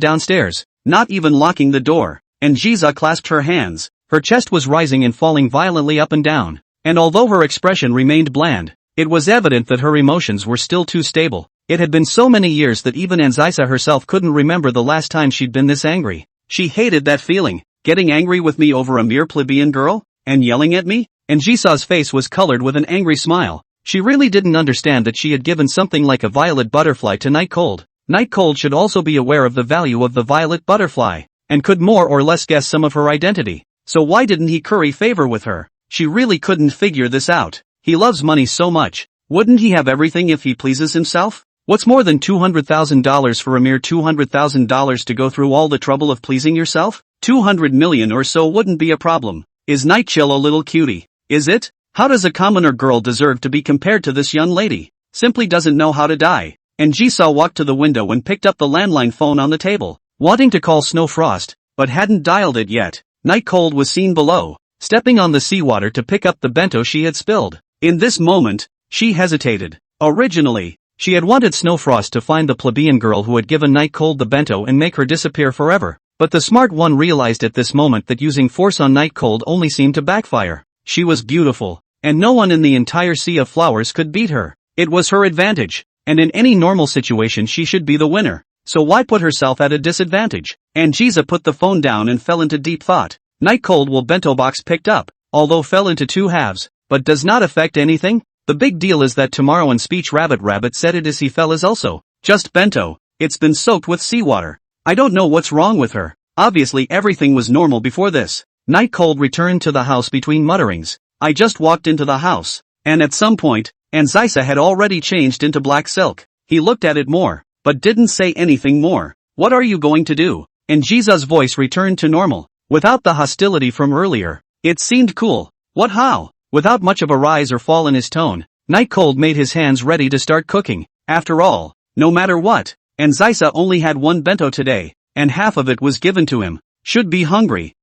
downstairs, not even locking the door. Jisa clasped her hands. Her chest was rising and falling violently up and down. And although her expression remained bland, it was evident that her emotions were still too stable. It had been so many years that even Jisa herself couldn't remember the last time she'd been this angry. She hated that feeling, getting angry with me over a mere plebeian girl, and yelling at me. Jisa's face was colored with an angry smile. She really didn't understand that she had given something like a violet butterfly to Nightcold. Nightcold should also be aware of the value of the violet butterfly, and could more or less guess some of her identity. So why didn't he curry favor with her? She really couldn't figure this out. He loves money so much. Wouldn't he have everything if he pleases himself? What's more than $200,000 for a mere $200,000 to go through all the trouble of pleasing yourself? 200 million or so wouldn't be a problem. Is Nightchill a little cutie? Is it? How does a commoner girl deserve to be compared to this young lady? Simply doesn't know how to die. Jisa walked to the window and picked up the landline phone on the table, wanting to call Snowfrost, but hadn't dialed it yet. Nightcold was seen below, stepping on the seawater to pick up the bento she had spilled. In this moment, she hesitated. Originally, she had wanted Snowfrost to find the plebeian girl who had given Nightcold the bento and make her disappear forever. But the smart one realized at this moment that using force on Nightcold only seemed to backfire. She was beautiful, and no one in the entire sea of flowers could beat her. It was her advantage, and in any normal situation she should be the winner. So why put herself at a disadvantage? Jisa put the phone down and fell into deep thought. Nightcold will bento box picked up, although fell into two halves, but does not affect anything. The big deal is that tomorrow in speech Rabbit said it as he fell is also just bento. It's been soaked with seawater. I don't know what's wrong with her. Obviously everything was normal before this. Nightcold returned to the house between mutterings. I just walked into the house, and at some point, Jisa had already changed into black silk. He looked at it more, but didn't say anything more. What are you going to do? and Jisa's voice returned to normal, without the hostility from earlier. It seemed cool. What how? Without much of a rise or fall in his tone, Night Cold made his hands ready to start cooking. After all, no matter what, and Zaisa only had one bento today, and half of it was given to him. Should be hungry.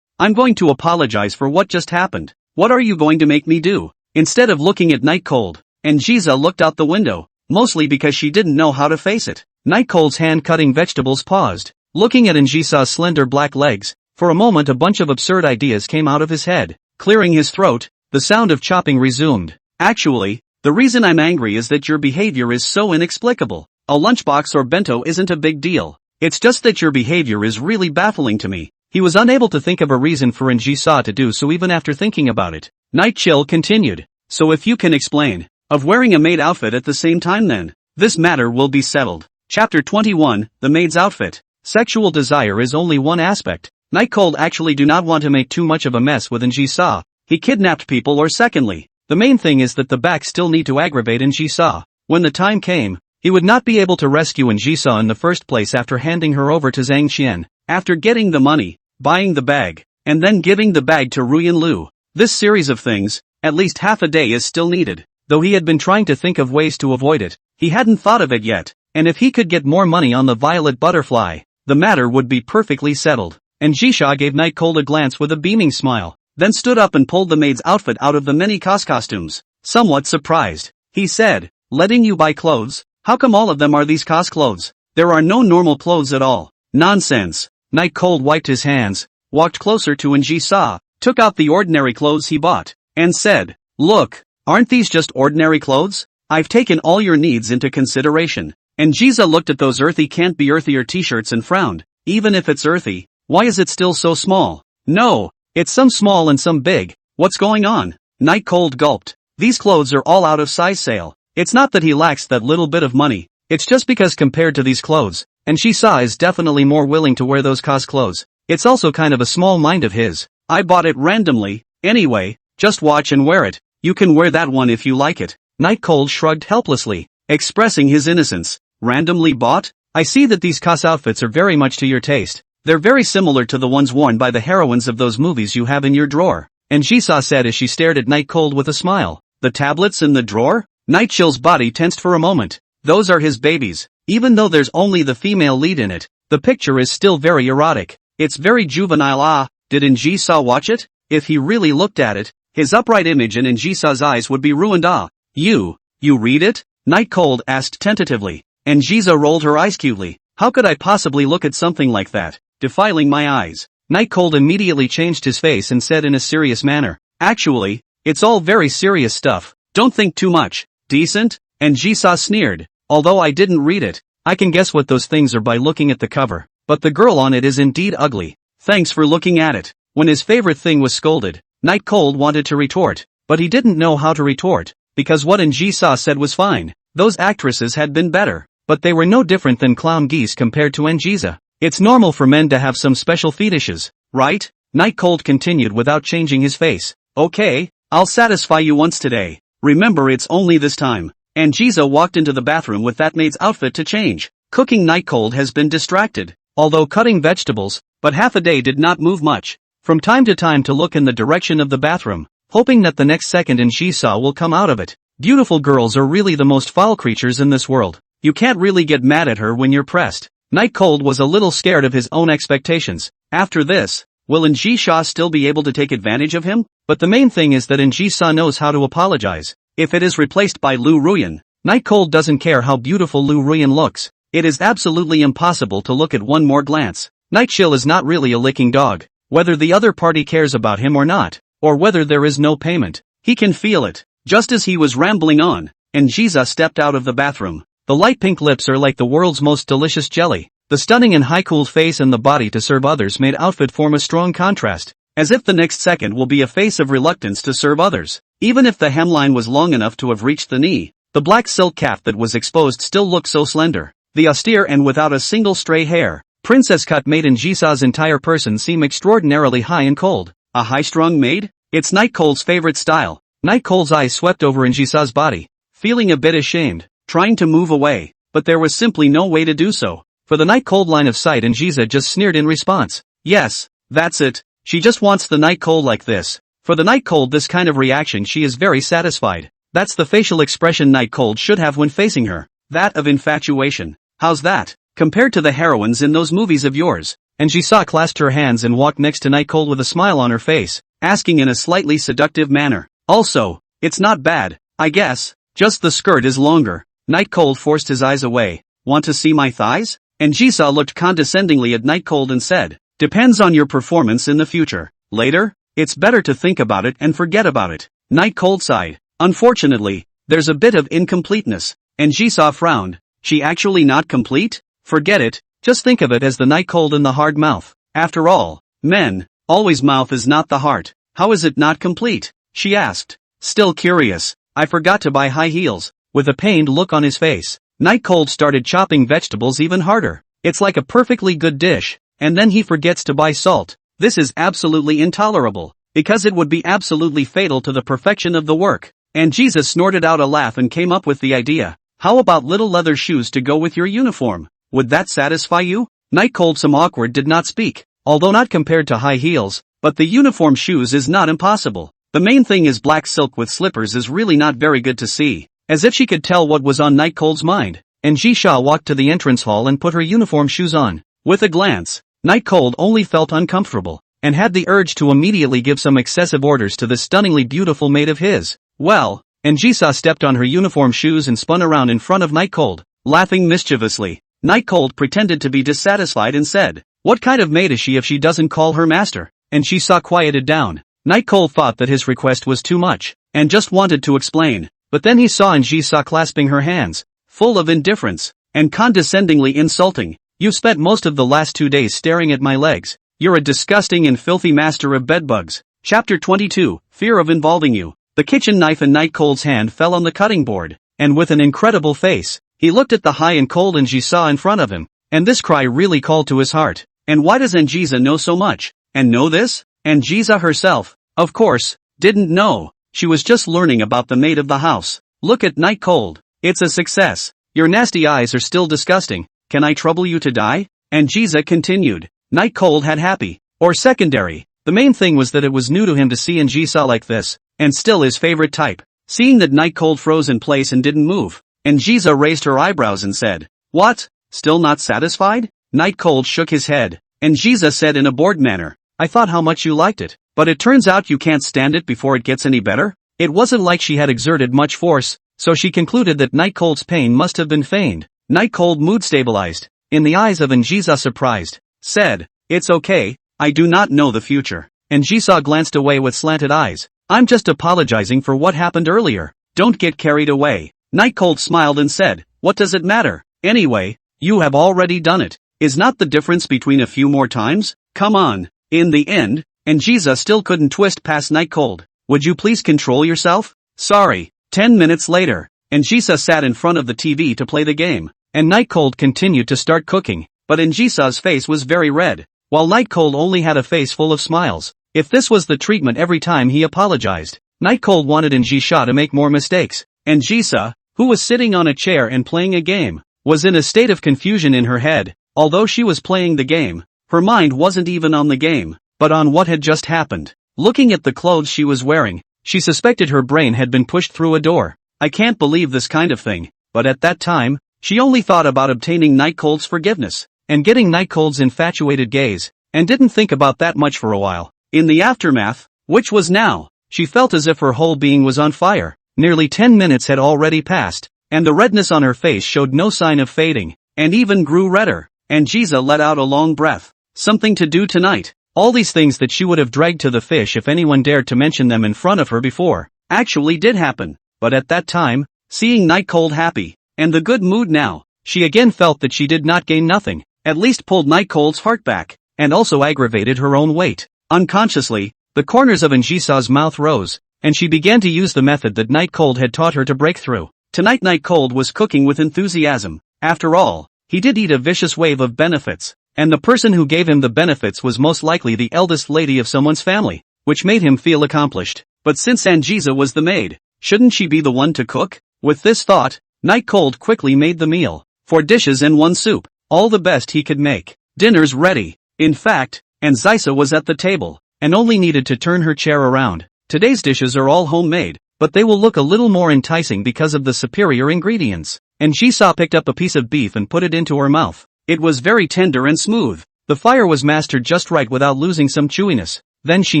I'm going to apologize for what just happened. What are you going to make me do? Instead of looking at Night Cold, and Jiza looked out the window, mostly because she didn't know how to face it. Night Cold's hand cutting vegetables paused, looking at Njisa's slender black legs. For a moment a bunch of absurd ideas came out of his head. Clearing his throat, the sound of chopping resumed. Actually, the reason I'm angry is that your behavior is so inexplicable. A lunchbox or bento isn't a big deal. It's just that your behavior is really baffling to me. He was unable to think of a reason for Njisa to do so even after thinking about it. Night Chill continued. So if you can explain, of wearing a maid outfit at the same time then, this matter will be settled. Chapter 21, The Maid's Outfit. Sexual desire is only one aspect. Night Cold actually do not want to make too much of a mess with Njisa. He kidnapped people or secondly, the main thing is that the back still need to aggravate Njisa. When the time came, he would not be able to rescue Njisa in the first place after handing her over to Zhang Qian, after getting the money, buying the bag, and then giving the bag to Ruyan Lu. This series of things, at least half a day is still needed. Though he had been trying to think of ways to avoid it, he hadn't thought of it yet, and if he could get more money on the violet butterfly, the matter would be perfectly settled. And Jisha gave Night Cold a glance with a beaming smile, then stood up and pulled the maid's outfit out of the many costumes. Somewhat surprised, he said, letting you buy clothes? How come all of them are these clothes? There are no normal clothes at all. Nonsense. Night Cold wiped his hands, walked closer to Njisa, took out the ordinary clothes he bought, and said, look, aren't these just ordinary clothes? I've taken all your needs into consideration. And Jiza looked at those earthy can't be earthier t-shirts and frowned. Even if it's earthy, why is it still so small? No, it's some small and some big. What's going on? Night Cold gulped. These clothes are all out of size sale. It's not that he lacks that little bit of money. It's just because compared to these clothes, and Shisa is definitely more willing to wear those clothes. It's also kind of a small mind of his. I bought it randomly. Anyway, just watch and wear it. You can wear that one if you like it. Night Cold shrugged helplessly, expressing his innocence. Randomly bought? I see that these outfits are very much to your taste. They're very similar to the ones worn by the heroines of those movies you have in your drawer. And Jisa said as she stared at Night Cold with a smile. The tablets in the drawer? Night Chill's body tensed for a moment. Those are his babies. Even though there's only the female lead in it, the picture is still very erotic. It's very juvenile. Did Njisa watch it? If he really looked at it, his upright image in Njisa's eyes would be ruined. You read it? Night Cold asked tentatively. And Njisa rolled her eyes cutely. How could I possibly look at something like that, defiling my eyes? Night Cold immediately changed his face and said in a serious manner, actually, it's all very serious stuff. Don't think too much. Decent? And Jisa sneered. Although I didn't read it, I can guess what those things are by looking at the cover. But the girl on it is indeed ugly. Thanks for looking at it. When his favorite thing was scolded, Night Cold wanted to retort, but he didn't know how to retort, because what Njisa said was fine. Those actresses had been better, but they were no different than clown geese compared to Njiza. It's normal for men to have some special fetishes, right? Night Cold continued without changing his face. Okay, I'll satisfy you once today. Remember it's only this time. And Jiza walked into the bathroom with that maid's outfit to change. Cooking Night Cold has been distracted, although cutting vegetables, but half a day did not move much. From time to time to look in the direction of the bathroom, hoping that the next second Njisa will come out of it. Beautiful girls are really the most foul creatures in this world. You can't really get mad at her when you're pressed. Night Cold was a little scared of his own expectations. After this, will Njisa still be able to take advantage of him? But the main thing is that Njisa knows how to apologize. If it is replaced by Lu Ruyan, Night Cold doesn't care how beautiful Lu Ruyan looks. It is absolutely impossible to look at one more glance. Night Chill is not really a licking dog. Whether the other party cares about him or not, or whether there is no payment, he can feel it. Just as he was rambling on, and Jiza stepped out of the bathroom. The light pink lips are like the world's most delicious jelly. The stunning and high-cooled face and the body to serve others made outfit form a strong contrast, as if the next second will be a face of reluctance to serve others. Even if the hemline was long enough to have reached the knee, the black silk cap that was exposed still looked so slender. The austere and without a single stray hair, princess cut made Njisa's entire person seem extraordinarily high and cold. A high-strung maid? It's Night Cold's favorite style. Night Cold's eyes swept over Njisa's body, feeling a bit ashamed, trying to move away, but there was simply no way to do so. For the night cold line of sight, and Jiza just sneered in response. Yes, that's it. She just wants the night cold like this. For the night cold, this kind of reaction, she is very satisfied. That's the facial expression night cold should have when facing her. That of infatuation. How's that? Compared to the heroines in those movies of yours. And Jiza clasped her hands and walked next to night cold with a smile on her face, asking in a slightly seductive manner. Also, it's not bad, I guess, just the skirt is longer. Night cold forced his eyes away. Want to see my thighs? And Jiza looked condescendingly at night cold and said, depends on your performance in the future. Later? It's better to think about it and forget about it. Night cold sighed. Unfortunately, there's a bit of incompleteness. And Jiza frowned. She actually not complete? Forget it, just think of it as the night cold in the hard mouth. After all, men, always mouth is not the heart. How is it not complete? She asked. Still curious. I forgot to buy high heels. With a pained look on his face, night cold started chopping vegetables even harder. It's like a perfectly good dish, and then he forgets to buy salt. This is absolutely intolerable, because it would be absolutely fatal to the perfection of the work. And Jesus snorted out a laugh and came up with the idea. How about little leather shoes to go with your uniform? Would that satisfy you? Night cold some awkward did not speak, although not compared to high heels, but the uniform shoes is not impossible. The main thing is black silk with slippers is really not very good to see. As if she could tell what was on night cold's mind, and Jiza walked to the entrance hall and put her uniform shoes on. With a glance, night cold only felt uncomfortable, and had the urge to immediately give some excessive orders to the stunningly beautiful maid of his. Well, and Jiza stepped on her uniform shoes and spun around in front of night cold, laughing mischievously. Night cold pretended to be dissatisfied and said, what kind of maid is she if she doesn't call her master? And Jiza quieted down. Night cold thought that his request was too much, and just wanted to explain, but then he saw Jiza clasping her hands, full of indifference, and condescendingly insulting. You've spent most of the last 2 days staring at my legs. You're a disgusting and filthy master of bedbugs. Chapter 22, Fear of Involving You. The kitchen knife in night cold's hand fell on the cutting board, and with an incredible face, he looked at the high and cold Jiza in front of him, and this cry really called to his heart. And why does Jiza know so much? And know this? And Jiza herself, of course, didn't know. She was just learning about the maid of the house. Look at night cold. It's a success. Your nasty eyes are still disgusting. Can I trouble you to die? And Jiza continued. Night cold had happy, or secondary. The main thing was that it was new to him to see Jiza like this, and still his favorite type. Seeing that night cold froze in place and didn't move, and Jiza raised her eyebrows and said, what? Still not satisfied? Night cold shook his head, and Jiza said in a bored manner, I thought how much you liked it, but it turns out you can't stand it before it gets any better? It wasn't like she had exerted much force, so she concluded that night cold's pain must have been feigned. Night cold mood stabilized. In the eyes of Jiza surprised, said, it's okay, I do not know the future. And Jiza glanced away with slanted eyes. I'm just apologizing for what happened earlier. Don't get carried away. Night cold smiled and said, what does it matter? Anyway, you have already done it. Is not the difference between a few more times? Come on. In the end, and Jiza still couldn't twist past night cold. Would you please control yourself? Sorry. 10 minutes later, and Jiza sat in front of the TV to play the game, and night cold continued to start cooking, but Jiza's face was very red, while night cold only had a face full of smiles. If this was the treatment every time he apologized, night cold wanted Jiza to make more mistakes, and Jiza, who was sitting on a chair and playing a game, was in a state of confusion in her head. Although she was playing the game, her mind wasn't even on the game, but on what had just happened. Looking at the clothes she was wearing, she suspected her brain had been pushed through a door. I can't believe this kind of thing, but at that time, she only thought about obtaining night cold's forgiveness, and getting night cold's infatuated gaze, and didn't think about that much for a while. In the aftermath, which was now, she felt as if her whole being was on fire. Nearly 10 minutes had already passed, and the redness on her face showed no sign of fading, and even grew redder, and Jiza let out a long breath. Something to do tonight. All these things that she would have dragged to the fish if anyone dared to mention them in front of her before, actually did happen, but at that time, seeing night cold happy, and the good mood now, she again felt that she did not gain nothing, at least pulled night cold's heart back, and also aggravated her own weight. Unconsciously, the corners of Jiza's mouth rose, and she began to use the method that night cold had taught her to break through. Tonight night cold was cooking with enthusiasm. After all, he did eat a vicious wave of benefits, and the person who gave him the benefits was most likely the eldest lady of someone's family, which made him feel accomplished. But since Jiza was the maid, shouldn't she be the one to cook? With this thought, night cold quickly made the meal. 4 dishes and 1 soup. all the best he could make. Dinner's ready. In fact, and Zaisa was at the table, and only needed to turn her chair around. Today's dishes are all homemade, but they will look a little more enticing because of the superior ingredients. And Jisoo picked up a piece of beef and put it into her mouth. It was very tender and smooth. The fire was mastered just right without losing some chewiness. Then she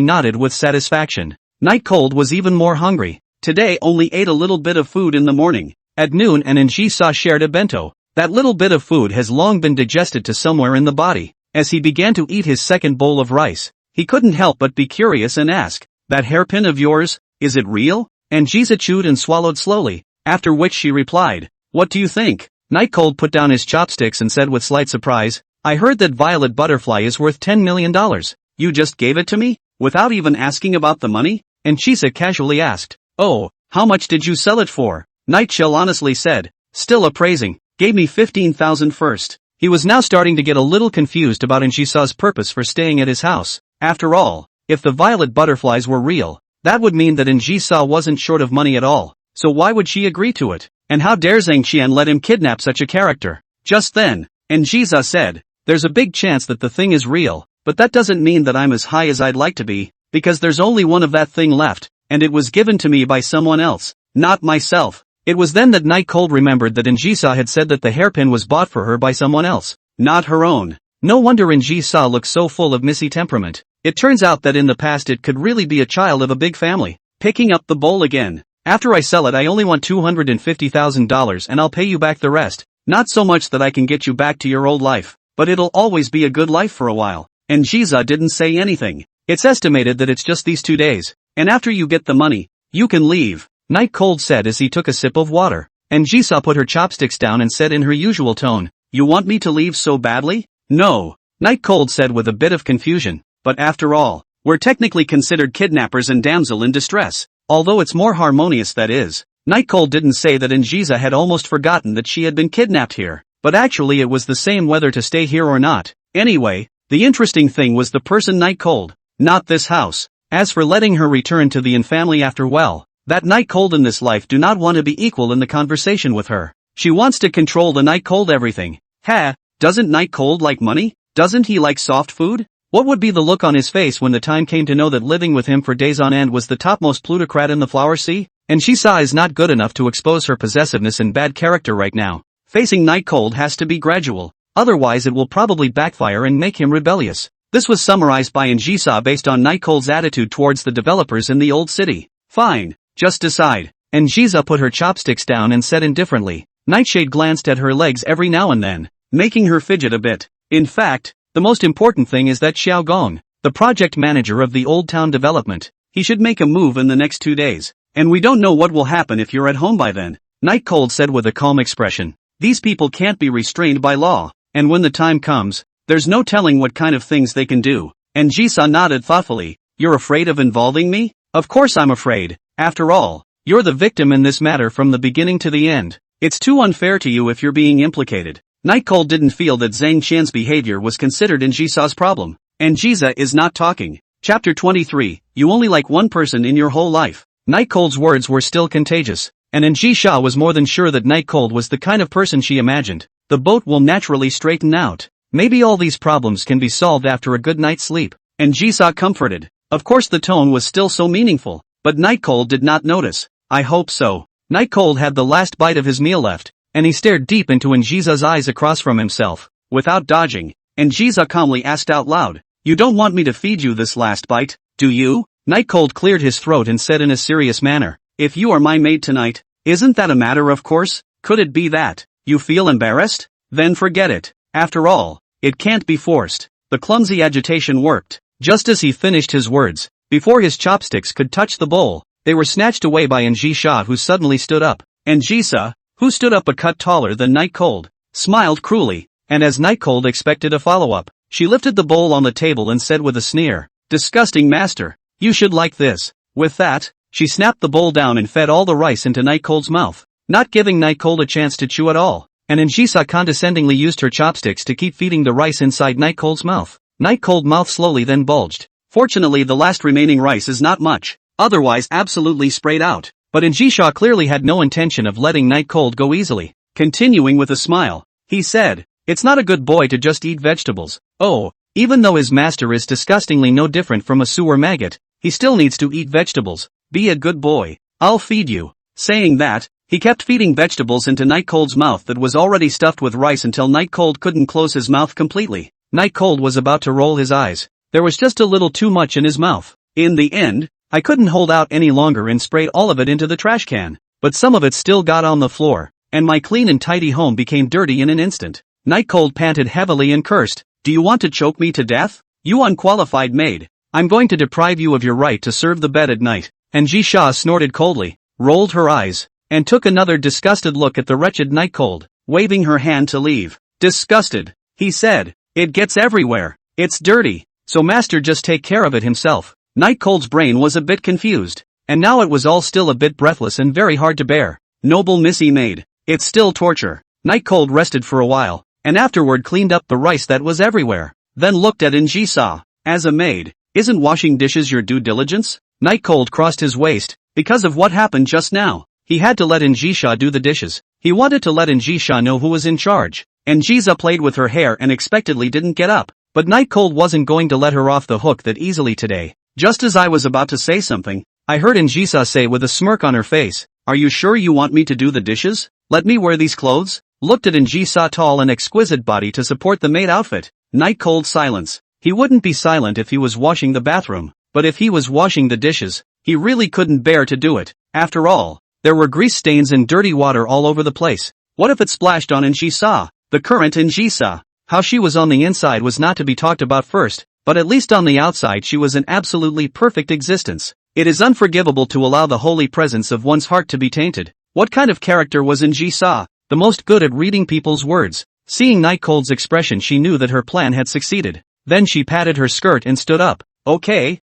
nodded with satisfaction. Night Cold was even more hungry. Today only ate a little bit of food in the morning. At noon and Jisoo shared a bento. That little bit of food has long been digested to somewhere in the body. As he began to eat his second bowl of rice, he couldn't help but be curious and ask, "That hairpin of yours, is it real?" And Jisoo chewed and swallowed slowly, after which she replied, "What do you think?" Night Cold put down his chopsticks and said with slight surprise, "I heard that Violet Butterfly is worth $10 million. You just gave it to me? Without even asking about the money?" And Jisoo casually asked, "Oh, how much did you sell it for?" Night Chill honestly said, still appraising, "Gave me 15,000 first." He was now starting to get a little confused about Jisoo's purpose for staying at his house. After all, if the Violet Butterflies were real, that would mean that Jisoo wasn't short of money at all. So why would she agree to it? And how dare Zhang Qian let him kidnap such a character? Just then, Jisoo said, "There's a big chance that the thing is real, but that doesn't mean that I'm as high as I'd like to be, because there's only one of that thing left, and it was given to me by someone else, not myself." It was then that Night Cold remembered that Jisoo had said that the hairpin was bought for her by someone else, not her own. No wonder Jisoo looked so full of messy temperament. It turns out that in the past it could really be a child of a big family. Picking up the bowl again. "After I sell it I only want $250,000 and I'll pay you back the rest. Not so much that I can get you back to your old life, but it'll always be a good life for a while." And Jisoo didn't say anything. "It's estimated that it's just these 2 days, and after you get the money, you can leave," Night Cold said as he took a sip of water. And Jisoo put her chopsticks down and said in her usual tone, "You want me to leave so badly?" "No," Night Cold said with a bit of confusion, "but after all, we're technically considered kidnappers and damsel in distress, although it's more harmonious that is." Night Cold didn't say that Jisoo had almost forgotten that she had been kidnapped here, but actually it was the same whether to stay here or not. Anyway, the interesting thing was the person Night Cold, not this house. As for letting her return to the family after, well, that Night Cold in this life do not want to be equal in the conversation with her. She wants to control the Night Cold everything. Doesn't Night Cold like money? Doesn't he like soft food? What would be the look on his face when the time came to know that living with him for days on end was the topmost plutocrat in the flower sea? And Jisoo is not good enough to expose her possessiveness and bad character right now. Facing Night Cold has to be gradual, otherwise it will probably backfire and make him rebellious. This was summarized by Jisoo based on Night Cold's attitude towards the developers in the old city. "Fine. Just decide." And Jisoo put her chopsticks down and said indifferently. Nightshade glanced at her legs every now and then, making her fidget a bit. In fact, the most important thing is that Xiao Gong, the project manager of the Old Town development, he should make a move in the next 2 days. And we don't know what will happen if you're at home by then, Night Cold said with a calm expression. "These people can't be restrained by law, and when the time comes, there's no telling what kind of things they can do." And Jisoo nodded thoughtfully. "You're afraid of involving me?" "Of course I'm afraid. After all, you're the victim in this matter from the beginning to the end. It's too unfair to you if you're being implicated." Night Cold didn't feel that Zhang Qian's behavior was considered in Jisoo's problem. And Jisoo is not talking. Chapter 23, You only like one person in your whole life. Night Cold's words were still contagious, and Jisoo was more than sure that Night Cold was the kind of person she imagined. The boat will naturally straighten out. Maybe all these problems can be solved after a good night's sleep. And Jisoo comforted. Of course the tone was still so meaningful, but Night Cold did not notice. "I hope so." Night Cold had the last bite of his meal left, and he stared deep into Jisoo's eyes across from himself, without dodging. And Jisoo calmly asked out loud, "You don't want me to feed you this last bite, do you?" Night Cold cleared his throat and said in a serious manner, "If you are my maid tonight, isn't that a matter of course? Could it be that you feel embarrassed? Then forget it. After all, it can't be forced." The clumsy agitation worked. Just as he finished his words, before his chopsticks could touch the bowl, they were snatched away by Jisoo, who suddenly stood up. And Jisoo, who stood up a cut taller than Night Cold, smiled cruelly, and as Night Cold expected a follow-up, she lifted the bowl on the table and said with a sneer, "Disgusting master, you should like this." With that, she snapped the bowl down and fed all the rice into Night Cold's mouth, not giving Night Cold a chance to chew at all. And Jisoo condescendingly used her chopsticks to keep feeding the rice inside Night Cold's mouth. Night Cold's mouth slowly then bulged. Fortunately the last remaining rice is not much, otherwise absolutely sprayed out. But Jisoo clearly had no intention of letting Night Cold go easily. Continuing with a smile, he said, It's not a good boy to just eat vegetables. Oh, even though his master is disgustingly no different from a sewer maggot, he still needs to eat vegetables. Be a good boy. I'll feed you. Saying that, he kept feeding vegetables into Night Cold's mouth that was already stuffed with rice until Night Cold couldn't close his mouth completely. Night Cold was about to roll his eyes. There was just a little too much in his mouth. In the end, I couldn't hold out any longer and sprayed all of it into the trash can. But some of it still got on the floor, and my clean and tidy home became dirty in an instant. Night Cold panted heavily and cursed. Do you want to choke me to death? You unqualified maid. I'm going to deprive you of your right to serve the bed at night. And Jisha snorted coldly, rolled her eyes, and took another disgusted look at the wretched Night Cold, waving her hand to leave. Disgusted, he said. It gets everywhere. It's dirty. So master just take care of it himself. Night Cold's brain was a bit confused, and now it was all still a bit breathless and very hard to bear. Noble Missy maid. It's still torture. Night Cold rested for a while, and afterward cleaned up the rice that was everywhere. Then looked at Njisa. As a maid, isn't washing dishes your due diligence? Night Cold crossed his waist, because of what happened just now. He had to let Njisa do the dishes. He wanted to let Njisa know who was in charge. Njisa played with her hair and expectedly didn't get up. But Night Cold wasn't going to let her off the hook that easily today. Just as I was about to say something, I heard Njisa say with a smirk on her face, "Are you sure you want me to do the dishes? Let me wear these clothes?" Looked at Njisa's tall and exquisite body to support the maid outfit. Night Cold silence. He wouldn't be silent if he was washing the bathroom, but if he was washing the dishes, he really couldn't bear to do it. After all, there were grease stains and dirty water all over the place. What if it splashed on Njisa? The current Njisa. How she was on the inside was not to be talked about first, but at least on the outside she was an absolutely perfect existence. It is unforgivable to allow the holy presence of one's heart to be tainted. What kind of character was Njisa? The most good at reading people's words. Seeing Night Cold's expression, she knew that her plan had succeeded. Then she patted her skirt and stood up. Okay,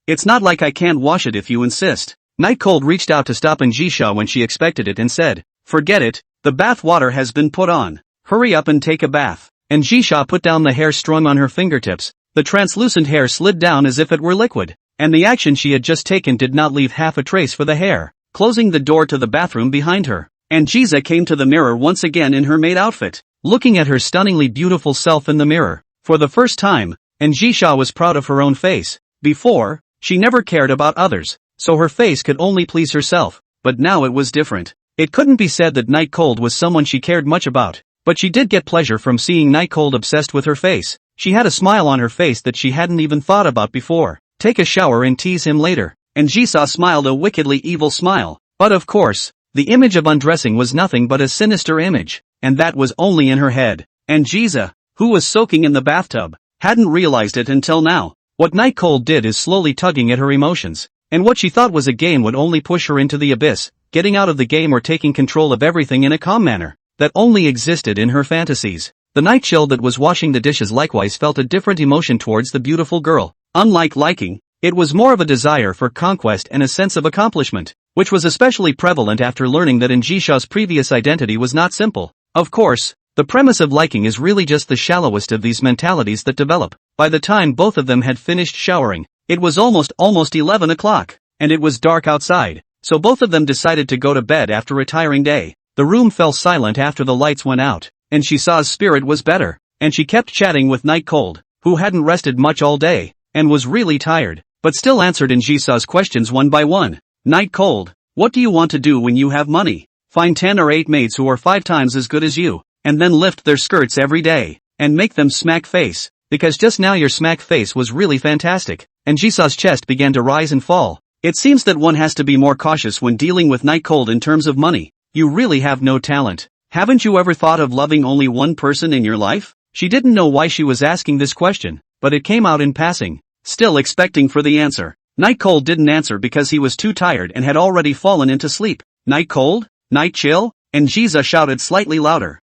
it's not like I can't wash it if you insist. Night Cold reached out to stop Njisa when she expected it and said, "Forget it, the bath water has been put on. Hurry up and take a bath." Njisa put down the hair strung on her fingertips. The translucent hair slid down as if it were liquid, and the action she had just taken did not leave half a trace for the hair. Closing the door to the bathroom behind her, Njisa came to the mirror once again in her maid outfit, looking at her stunningly beautiful self in the mirror. For the first time, Njisa was proud of her own face. Before, she never cared about others, so her face could only please herself, but now it was different. It couldn't be said that Night Cold was someone she cared much about, but she did get pleasure from seeing Night Cold obsessed with her face. She had a smile on her face that she hadn't even thought about before. Take a shower and tease him later. Njisa smiled a wickedly evil smile. But of course, the image of undressing was nothing but a sinister image, and that was only in her head. Njisa, who was soaking in the bathtub, hadn't realized it until now. What Night Cold did is slowly tugging at her emotions, and what she thought was a game would only push her into the abyss, getting out of the game or taking control of everything in a calm manner that only existed in her fantasies. The night chill that was washing the dishes likewise felt a different emotion towards the beautiful girl. Unlike liking, it was more of a desire for conquest and a sense of accomplishment, which was especially prevalent after learning that Njisha's previous identity was not simple. Of course, the premise of liking is really just the shallowest of these mentalities that develop. By the time both of them had finished showering, it was almost 11 o'clock, and it was dark outside, so both of them decided to go to bed after a tiring day. The room fell silent after the lights went out, and Shisa's spirit was better, and she kept chatting with Night Cold, who hadn't rested much all day, and was really tired, but still answered Njisa's questions one by one. Night Cold, what do you want to do when you have money? Find 10 or 8 maids who are 5 times as good as you, and then lift their skirts every day, and make them smack face, because just now your smack face was really fantastic. And Jisa's chest began to rise and fall. It seems that one has to be more cautious when dealing with Night Cold in terms of money. You really have no talent. Haven't you ever thought of loving only one person in your life? She didn't know why she was asking this question, but it came out in passing, still expecting for the answer. Night Cold didn't answer because he was too tired and had already fallen into sleep. Night Cold? Night Chill? And Jiza shouted slightly louder.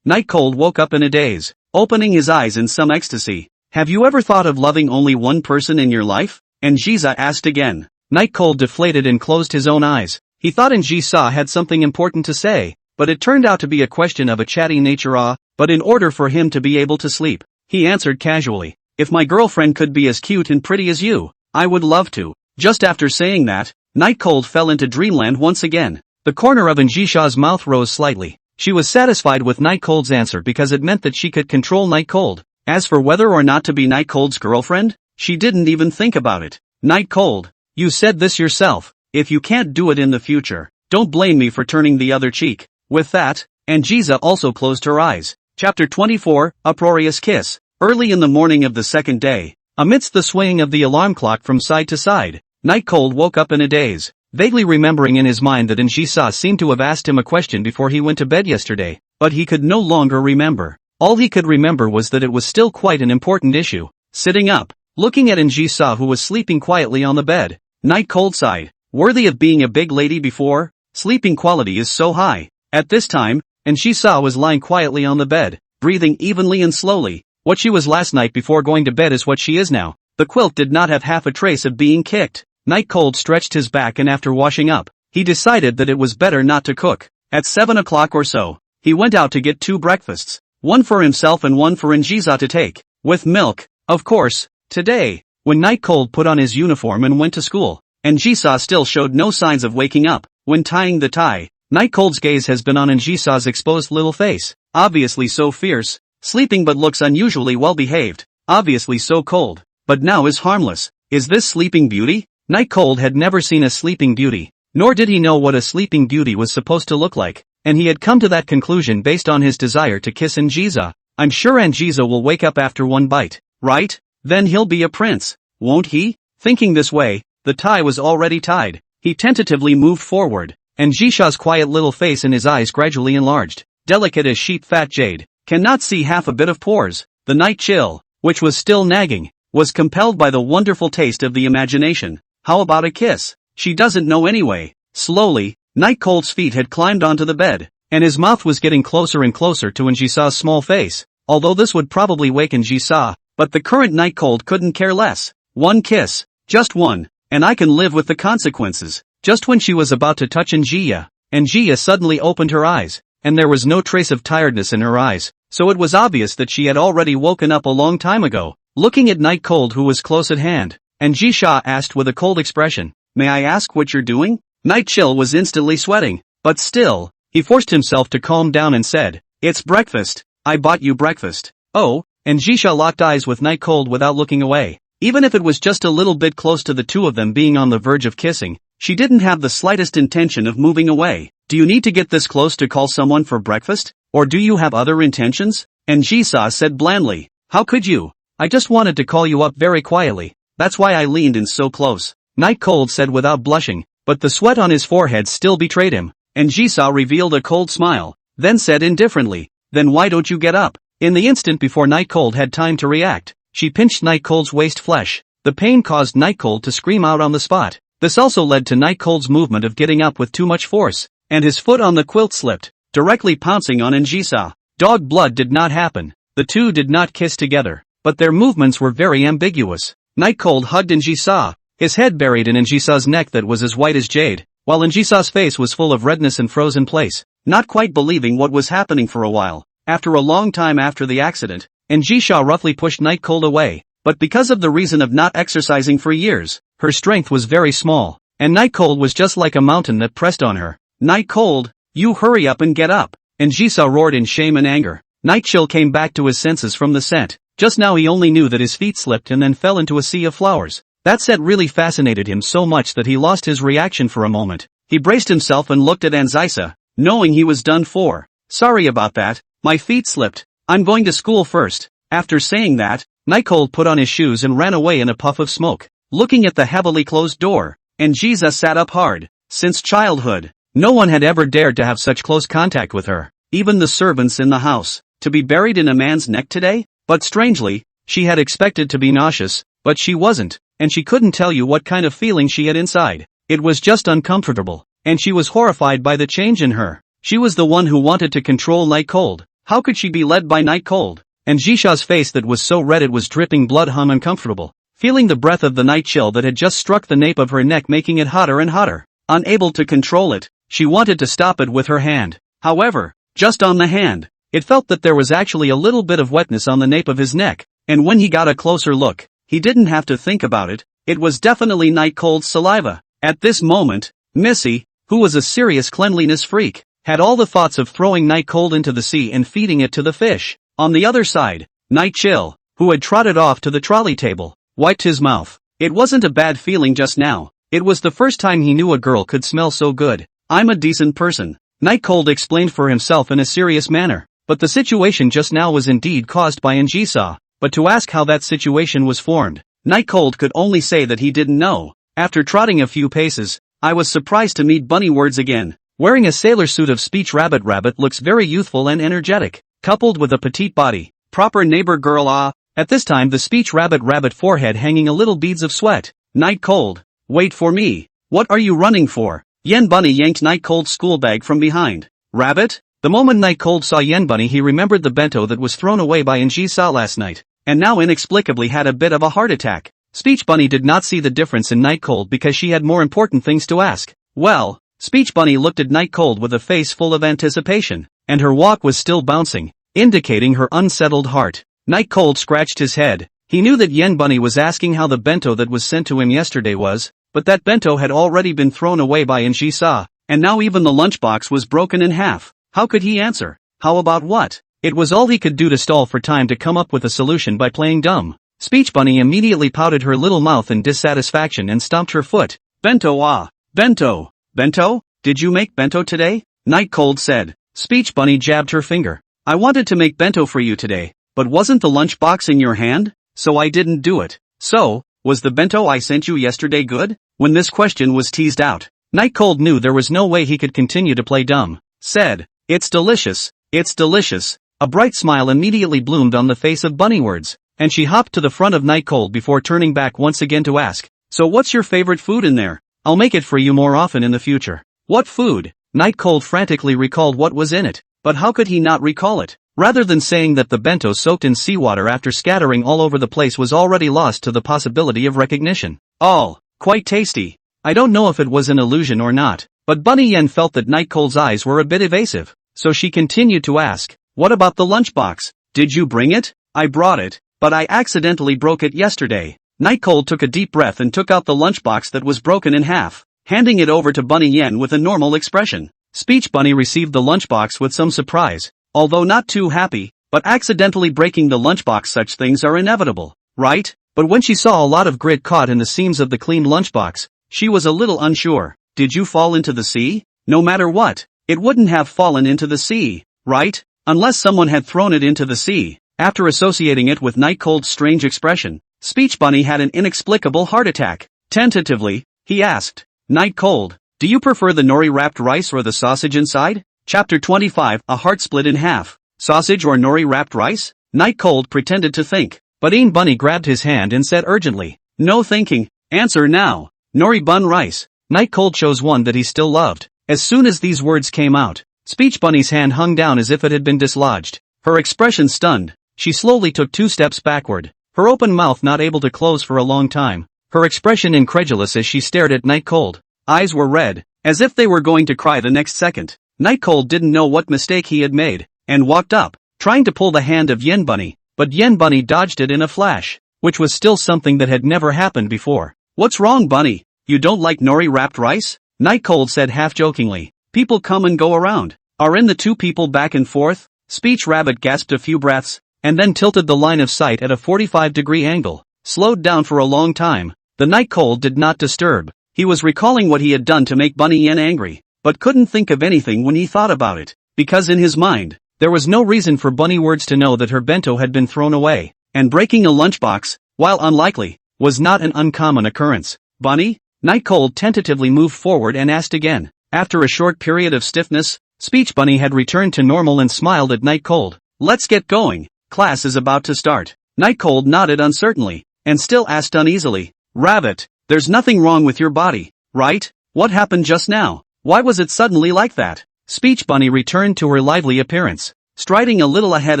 Night Cold woke up in a daze, opening his eyes in some ecstasy. Have you ever thought of loving only one person in your life? And Jiza asked again. Night Cold deflated and closed his own eyes. He thought Njisa had something important to say, but it turned out to be a question of a chatty nature. But in order for him to be able to sleep, he answered casually, if my girlfriend could be as cute and pretty as you, I would love to. Just after saying that, Night Cold fell into dreamland once again. The corner of Njisha's mouth rose slightly, She was satisfied with Night Cold's answer because it meant that she could control Night Cold. As for whether or not to be Night Cold's girlfriend, she didn't even think about it. Night Cold, you said this yourself. If you can't do it in the future, don't blame me for turning the other cheek. With that, Anjisa also closed her eyes. Chapter 24, Uproarious Kiss. Early in the morning of the second day, amidst the swaying of the alarm clock from side to side, Night Cold woke up in a daze, vaguely remembering in his mind that Anjisa seemed to have asked him a question before he went to bed yesterday, but he could no longer remember. All he could remember was that it was still quite an important issue. Sitting up, looking at Anjisa who was sleeping quietly on the bed, Night Cold sighed. Worthy of being a big lady before? Sleeping quality is so high. At this time, Anjisa was lying quietly on the bed, breathing evenly and slowly. What she was last night before going to bed is what she is now. The quilt did not have half a trace of being kicked. Night Cold stretched his back and after washing up, he decided that it was better not to cook. At 7 o'clock or so, he went out to get 2 breakfasts. One for himself and one for Anjisa to take. With milk, of course. Today, when Night Cold put on his uniform and went to school, Anjisa still showed no signs of waking up. When tying the tie, Night Cold's gaze has been on Anjisa's exposed little face, obviously so fierce, sleeping but looks unusually well behaved, obviously so cold, but now is harmless. Is this Sleeping Beauty? Night Cold had never seen a Sleeping Beauty, nor did he know what a Sleeping Beauty was supposed to look like, and he had come to that conclusion based on his desire to kiss Anjisa. I'm sure Anjisa will wake up after one bite, right? Then he'll be a prince, won't he? Thinking this way, the tie was already tied. He tentatively moved forward, and Anjisa's quiet little face and his eyes gradually enlarged, delicate as sheep-fat jade, cannot see half a bit of pores. The night chill, which was still nagging, was compelled by the wonderful taste of the imagination. How about a kiss? She doesn't know anyway. Slowly, Night Cold's feet had climbed onto the bed, and his mouth was getting closer and closer to Anjisa's small face, although this would probably wake Anjisa, but the current Night Cold couldn't care less. One kiss, just one, and I can live with the consequences. Just when she was about to touch Anjisa suddenly opened her eyes, and there was no trace of tiredness in her eyes, so it was obvious that she had already woken up a long time ago. Looking at Night Cold who was close at hand, Anjisa asked with a cold expression, "May I ask what you're doing?" Night Chill was instantly sweating, but still, he forced himself to calm down and said, "It's breakfast. I bought you breakfast." Oh, Anjisa locked eyes with Night Cold without looking away. Even if it was just a little bit close to the two of them being on the verge of kissing, she didn't have the slightest intention of moving away. Do you need to get this close to call someone for breakfast? Or do you have other intentions? Anjisa said blandly. How could you? I just wanted to call you up very quietly. That's why I leaned in so close. Night Cold said without blushing, but the sweat on his forehead still betrayed him. Anjisa revealed a cold smile, then said indifferently, "Then why don't you get up?" In the instant before Night Cold had time to react, she pinched Night Cold's waist flesh. The pain caused Night Cold to scream out on the spot. This also led to Night Cold's movement of getting up with too much force, and his foot on the quilt slipped, directly pouncing on Anjisa. Dog blood did not happen. The two did not kiss together, but their movements were very ambiguous. Night Cold hugged Anjisa, his head buried in Anjisa's neck that was as white as jade, while Anjisa's face was full of redness and froze in place, not quite believing what was happening for a while. After a long time after the accident, Anjisa roughly pushed Night Cold away, but because of the reason of not exercising for years, her strength was very small, and Night Cold was just like a mountain that pressed on her. Night Cold, you hurry up and get up. Anjisa roared in shame and anger. Night Chill came back to his senses from the scent. Just now he only knew that his feet slipped and then fell into a sea of flowers. That scent really fascinated him so much that he lost his reaction for a moment. He braced himself and looked at Anjisa, knowing he was done for. Sorry about that, my feet slipped. I'm going to school first. After saying that, Night Cold put on his shoes and ran away in a puff of smoke. Looking at the heavily closed door, Anjisa sat up hard. Since childhood, no one had ever dared to have such close contact with her, even the servants in the house. To be buried in a man's neck today? But strangely, she had expected to be nauseous, but she wasn't, and she couldn't tell you what kind of feeling she had inside. It was just uncomfortable, and she was horrified by the change in her. She was the one who wanted to control Night Cold. How could she be led by Night Cold? Anjisa's face that was so red it was dripping blood hung uncomfortable, feeling the breath of the night chill that had just struck the nape of her neck making it hotter and hotter. Unable to control it, she wanted to stop it with her hand. However, just on the hand, it felt that there was actually a little bit of wetness on the nape of his neck, and when he got a closer look, he didn't have to think about it. It was definitely Night Cold's saliva. At this moment, Missy, who was a serious cleanliness freak, had all the thoughts of throwing Night Cold into the sea and feeding it to the fish. On the other side, Night Chill, who had trotted off to the trolley table, wiped his mouth. It wasn't a bad feeling just now. It was the first time he knew a girl could smell so good. I'm a decent person, Night Cold explained for himself in a serious manner. But the situation just now was indeed caused by Njisa. But to ask how that situation was formed, Night Cold could only say that he didn't know. After trotting a few paces, I was surprised to meet Bunny Words again. Wearing a sailor suit of speech, Rabbit looks very youthful and energetic, coupled with a petite body. Proper neighbor girl. At this time the speech Rabbit forehead hanging a little beads of sweat. Night Cold, wait for me. What are you running for? Yen Bunny yanked Night Cold's school bag from behind. Rabbit? The moment Night Cold saw Yen Bunny, he remembered the bento that was thrown away by Njisa last night, and now inexplicably had a bit of a heart attack. Speech Bunny did not see the difference in Night Cold because she had more important things to ask. Well, Speech Bunny looked at Night Cold with a face full of anticipation, and her walk was still bouncing, indicating her unsettled heart. Night Cold scratched his head. He knew that Yen Bunny was asking how the bento that was sent to him yesterday was, but that bento had already been thrown away by Njisa, and now even the lunchbox was broken in half. How could he answer? How about what? It was all he could do to stall for time to come up with a solution by playing dumb. Speech Bunny immediately pouted her little mouth in dissatisfaction and stomped her foot. Bento. Bento. Bento? Did you make bento today? Night Cold said. Speech Bunny jabbed her finger. I wanted to make bento for you today, but wasn't the lunchbox in your hand? So I didn't do it. So, was the bento I sent you yesterday good? When this question was teased out, Night Cold knew there was no way he could continue to play dumb. Said, it's delicious, it's delicious. A bright smile immediately bloomed on the face of Bunny Words, and she hopped to the front of Night Cold before turning back once again to ask, so what's your favorite food in there? I'll make it for you more often in the future. What food? Night Cold frantically recalled what was in it, but how could he not recall it? Rather than saying that the bento soaked in seawater after scattering all over the place was already lost to the possibility of recognition. All, quite tasty. I don't know if it was an illusion or not, but Bunny Yen felt that Night Cold's eyes were a bit evasive, so she continued to ask, what about the lunchbox? Did you bring it? I brought it, but I accidentally broke it yesterday. Night Cold took a deep breath and took out the lunchbox that was broken in half, handing it over to Bunny Yen with a normal expression. Speech Bunny received the lunchbox with some surprise, although not too happy, but accidentally breaking the lunchbox, such things are inevitable, right? But when she saw a lot of grit caught in the seams of the clean lunchbox, she was a little unsure. Did you fall into the sea? No matter what, it wouldn't have fallen into the sea, right? Unless someone had thrown it into the sea. After associating it with Night Cold's strange expression, Speech Bunny had an inexplicable heart attack. Tentatively, he asked, Night Cold, do you prefer the nori-wrapped rice or the sausage inside? Chapter 25, a heart split in half. Sausage or nori-wrapped rice? Night Cold pretended to think, but Een Bunny grabbed his hand and said urgently, no thinking, answer now. Nori bun rice. Night Cold chose one that he still loved. As soon as these words came out, Speech Bunny's hand hung down as if it had been dislodged. Her expression stunned. She slowly took 2 steps backward, her open mouth not able to close for a long time, her expression incredulous as she stared at Night Cold. Eyes were red, as if they were going to cry the next second. Night Cold didn't know what mistake he had made, and walked up, trying to pull the hand of Yen Bunny, but Yen Bunny dodged it in a flash, which was still something that had never happened before. What's wrong, Bunny? You don't like nori-wrapped rice? Night Cold said half-jokingly. People come and go around. Are in the two people back and forth? Speech Rabbit gasped a few breaths, and then tilted the line of sight at a 45-degree angle, slowed down for a long time. The Night Cold did not disturb. He was recalling what he had done to make Bunny Yen angry, but couldn't think of anything when he thought about it, because in his mind, there was no reason for Bunny Words to know that her bento had been thrown away, and breaking a lunchbox, while unlikely, was not an uncommon occurrence. Bunny? Night Cold tentatively moved forward and asked again. After a short period of stiffness, Speech Bunny had returned to normal and smiled at Night Cold. Let's get going. Class is about to start. Night Cold nodded uncertainly, and still asked uneasily, Rabbit, there's nothing wrong with your body, right? What happened just now? Why was it suddenly like that? Speech Bunny returned to her lively appearance, striding a little ahead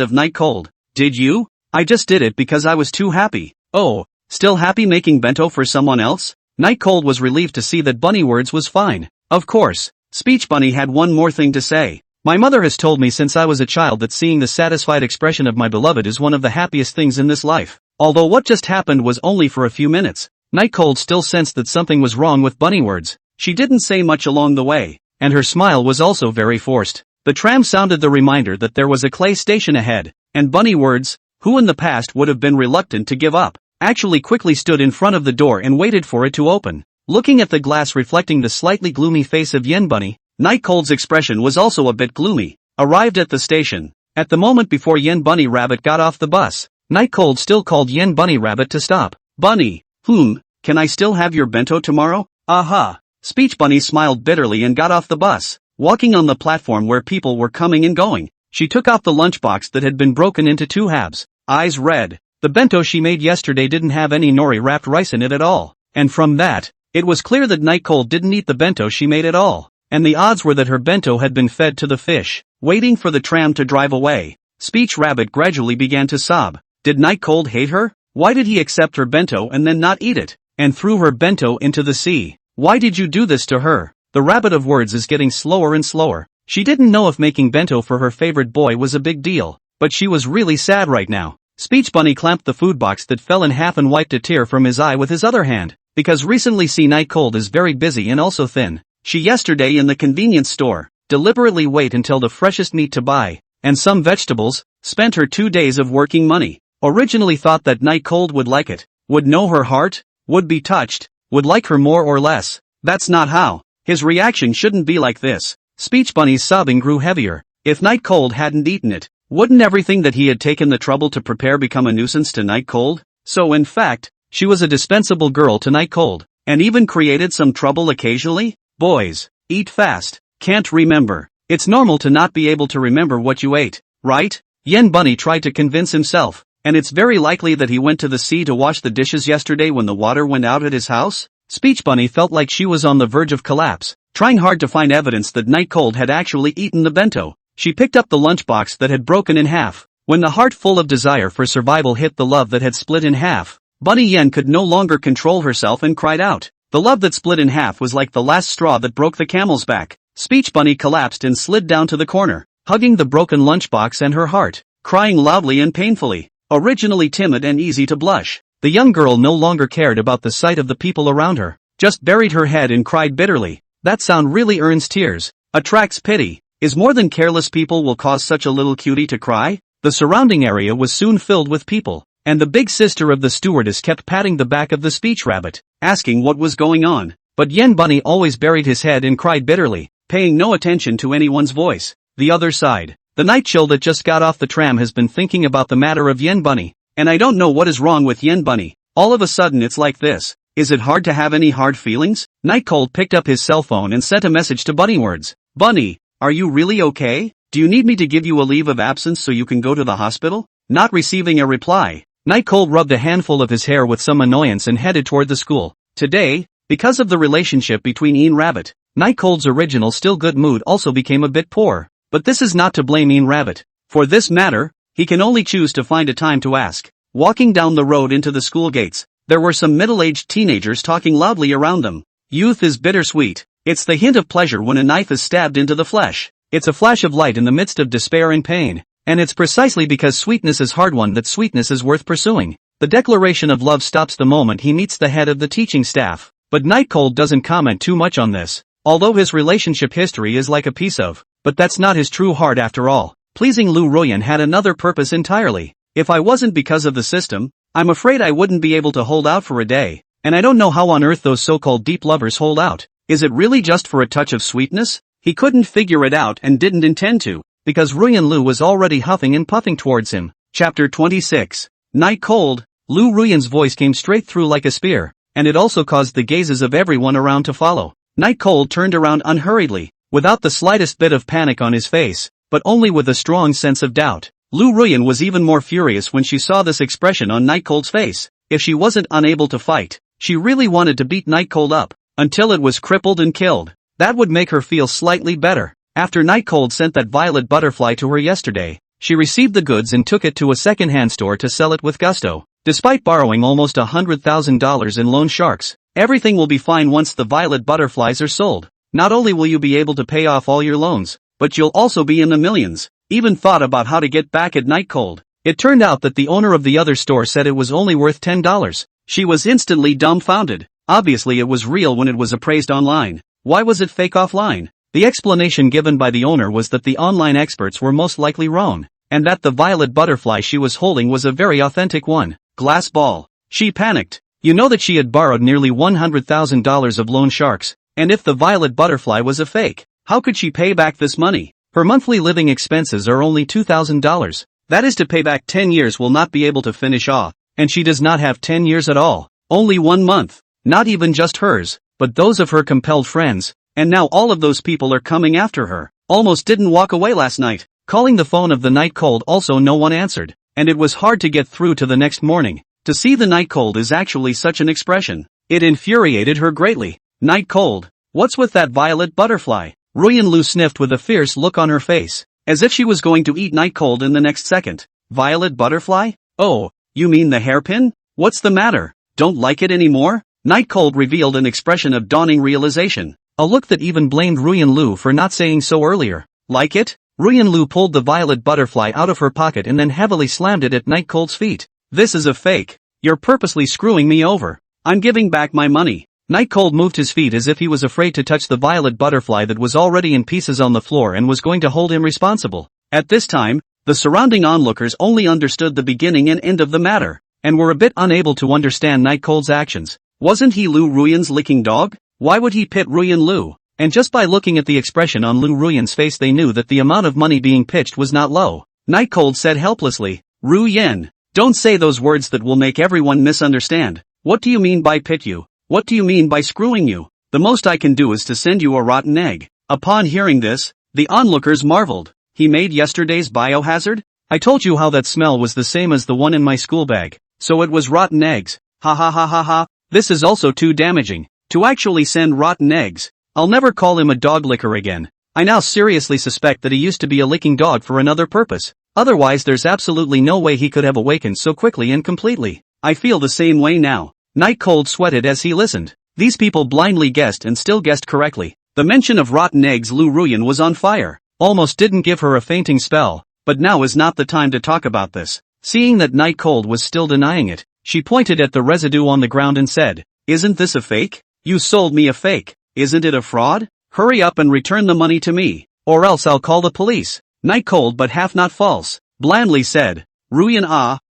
of Night Cold. Did you? I just did it because I was too happy. Oh, still happy making bento for someone else? Night Cold was relieved to see that Bunny Words was fine. Of course, Speech Bunny had one more thing to say. My mother has told me since I was a child that seeing the satisfied expression of my beloved is one of the happiest things in this life. Although what just happened was only for a few minutes, Night Cold still sensed that something was wrong with Bunny Words. She didn't say much along the way, and her smile was also very forced. The tram sounded the reminder that there was a clay station ahead, and Bunny Words, who in the past would have been reluctant to give up, actually quickly stood in front of the door and waited for it to open. Looking at the glass reflecting the slightly gloomy face of Yen Bunny, Night Cold's expression was also a bit gloomy. Arrived at the station. At the moment before Yen Bunny Rabbit got off the bus, Night Cold still called Yen Bunny Rabbit to stop. Bunny, can I still have your bento tomorrow? Aha. Speech Bunny smiled bitterly and got off the bus. Walking on the platform where people were coming and going, she took off the lunchbox that had been broken into 2 halves. Eyes red. The bento she made yesterday didn't have any nori-wrapped rice in it at all. And from that, it was clear that Night Cold didn't eat the bento she made at all. And the odds were that her bento had been fed to the fish. Waiting for the tram to drive away, Speech Rabbit gradually began to sob. Did Night Cold hate her? Why did he accept her bento and then not eat it, and threw her bento into the sea? Why did you do this to her? The Rabbit of Words is getting slower and slower. She didn't know if making bento for her favorite boy was a big deal, but she was really sad right now. Speech Bunny clamped the food box that fell in half and wiped a tear from his eye with his other hand, because recently Night Cold is very busy and also thin. She yesterday in the convenience store, deliberately wait until the freshest meat to buy, and some vegetables, spent her 2 days of working money. Originally thought that Night Cold would like it, would know her heart, would be touched, would like her more or less. That's not how. His reaction shouldn't be like this. Speech Bunny's sobbing grew heavier. If Night Cold hadn't eaten it, wouldn't everything that he had taken the trouble to prepare become a nuisance to Night Cold? So in fact, she was a dispensable girl to Night Cold, and even created some trouble occasionally? Boys, eat fast. Can't remember. It's normal to not be able to remember what you ate, right? Yen Bunny tried to convince himself, and it's very likely that he went to the sea to wash the dishes yesterday when the water went out at his house. Speech Bunny felt like she was on the verge of collapse, trying hard to find evidence that Night Cold had actually eaten the bento. She picked up the lunchbox that had broken in half. When the heart full of desire for survival hit the love that had split in half, Bunny Yen could no longer control herself and cried out. The love that split in half was like the last straw that broke the camel's back. Speech Bunny collapsed and slid down to the corner, hugging the broken lunchbox and her heart, crying loudly and painfully. Originally timid and easy to blush, the young girl no longer cared about the sight of the people around her, just buried her head and cried bitterly. That sound really earns tears, attracts pity. Is more than careless people will cause such a little cutie to cry? The surrounding area was soon filled with people, and the big sister of the stewardess kept patting the back of the Speech Rabbit, asking what was going on. But Yen Bunny always buried his head and cried bitterly, paying no attention to anyone's voice. The other side. The night chill that just got off the tram has been thinking about the matter of Yen Bunny, and I don't know what is wrong with Yen Bunny. All of a sudden it's like this. Is it hard to have any hard feelings? Night Cold picked up his cell phone and sent a message to Bunny Words. Bunny, are you really okay? Do you need me to give you a leave of absence so you can go to the hospital? Not receiving a reply, Night Cold rubbed a handful of his hair with some annoyance and headed toward the school. Today, because of the relationship between Ian Rabbit, Night Cold's original still good mood also became a bit poor. But this is not to blame Ian Rabbit. For this matter, he can only choose to find a time to ask. Walking down the road into the school gates, there were some middle-aged teenagers talking loudly around them. Youth is bittersweet. It's the hint of pleasure when a knife is stabbed into the flesh. It's a flash of light in the midst of despair and pain. And it's precisely because sweetness is hard-won that sweetness is worth pursuing. The declaration of love stops the moment he meets the head of the teaching staff. But Night Cold doesn't comment too much on this, although his relationship history is like a piece of. But that's not his true heart after all. Pleasing Lu Ruyan had another purpose entirely. If I wasn't because of the system, I'm afraid I wouldn't be able to hold out for a day. And I don't know how on earth those so-called deep lovers hold out. Is it really just for a touch of sweetness? He couldn't figure it out and didn't intend to, because Ruyan Lu was already huffing and puffing towards him. Chapter 26. Night Cold. Lu Ruyan's voice came straight through like a spear, and it also caused the gazes of everyone around to follow. Night Cold turned around unhurriedly, without the slightest bit of panic on his face, but only with a strong sense of doubt. Lu Ruyan was even more furious when she saw this expression on Night Cold's face. If she wasn't unable to fight, she really wanted to beat Night Cold up, until it was crippled and killed. That would make her feel slightly better. After Night Cold sent that violet butterfly to her yesterday, she received the goods and took it to a second-hand store to sell it with gusto. Despite borrowing almost $100,000 in loan sharks, everything will be fine once the violet butterflies are sold. Not only will you be able to pay off all your loans, but you'll also be in the millions. Even thought about how to get back at Night Cold. It turned out that the owner of the other store said it was only worth $10. She was instantly dumbfounded. Obviously it was real when it was appraised online. Why was it fake offline? The explanation given by the owner was that the online experts were most likely wrong, and that the violet butterfly she was holding was a very authentic one. Glass ball. She panicked. You know that she had borrowed nearly $100,000 of loan sharks, and if the violet butterfly was a fake, how could she pay back this money? Her monthly living expenses are only $2,000. That is to pay back 10 years will not be able to finish off, and she does not have 10 years at all. Only 1 month. Not even just hers, but those of her compelled friends, and now all of those people are coming after her. Almost didn't walk away last night. Calling the phone of the night cold also no one answered, and it was hard to get through to the next morning. To see the night cold is actually such an expression. It infuriated her greatly. Night cold. What's with that violet butterfly? Ruyan Lu sniffed with a fierce look on her face, as if she was going to eat night cold in the next second. Violet butterfly? Oh, you mean the hairpin? What's the matter? Don't like it anymore? Night cold revealed an expression of dawning realization. A look that even blamed Ruyan Lu for not saying so earlier. Like it? Ruyan Lu pulled the violet butterfly out of her pocket and then heavily slammed it at Night Cold's feet. This is a fake. You're purposely screwing me over. I'm giving back my money. Night Cold moved his feet as if he was afraid to touch the violet butterfly that was already in pieces on the floor and was going to hold him responsible. At this time, the surrounding onlookers only understood the beginning and end of the matter, and were a bit unable to understand Night Cold's actions. Wasn't he Lu Ruyan's licking dog? Why would he pit Ruyan Lu? And just by looking at the expression on Lu Ruyan's face they knew that the amount of money being pitched was not low. Night Cold said helplessly, Ruyan, don't say those words that will make everyone misunderstand. What do you mean by pit you? What do you mean by screwing you? The most I can do is to send you a rotten egg. Upon hearing this, the onlookers marveled. He made yesterday's biohazard? I told you how that smell was the same as the one in my school bag. So it was rotten eggs. Ha ha ha ha ha. This is also too damaging. To actually send rotten eggs. I'll never call him a dog licker again. I now seriously suspect that he used to be a licking dog for another purpose. Otherwise there's absolutely no way he could have awakened so quickly and completely. I feel the same way now. Night Cold sweated as he listened. These people blindly guessed and still guessed correctly. The mention of rotten eggs. Lu Ruyan was on fire. Almost didn't give her a fainting spell, but now is not the time to talk about this. Seeing that Night Cold was still denying it, she pointed at the residue on the ground and said, Isn't this a fake? You sold me a fake. Isn't it a fraud? Hurry up and return the money to me, or else I'll call the police. Night Cold but half not false, blandly said, Ruyan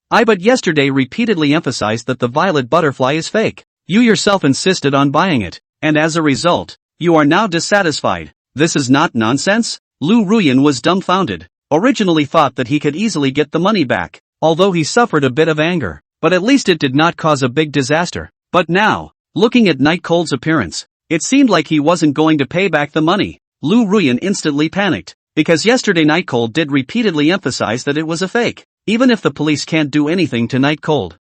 I but yesterday repeatedly emphasized that the violet butterfly is fake. You yourself insisted on buying it, and as a result, you are now dissatisfied. This is not nonsense? Lu Ruyan was dumbfounded. Originally thought that he could easily get the money back, although he suffered a bit of anger, but at least it did not cause a big disaster. But now, looking at Night Cold's appearance, it seemed like he wasn't going to pay back the money. Lu Ruyan instantly panicked, because yesterday Night Cold did repeatedly emphasize that it was a fake. Even if the police can't do anything to Night Cold,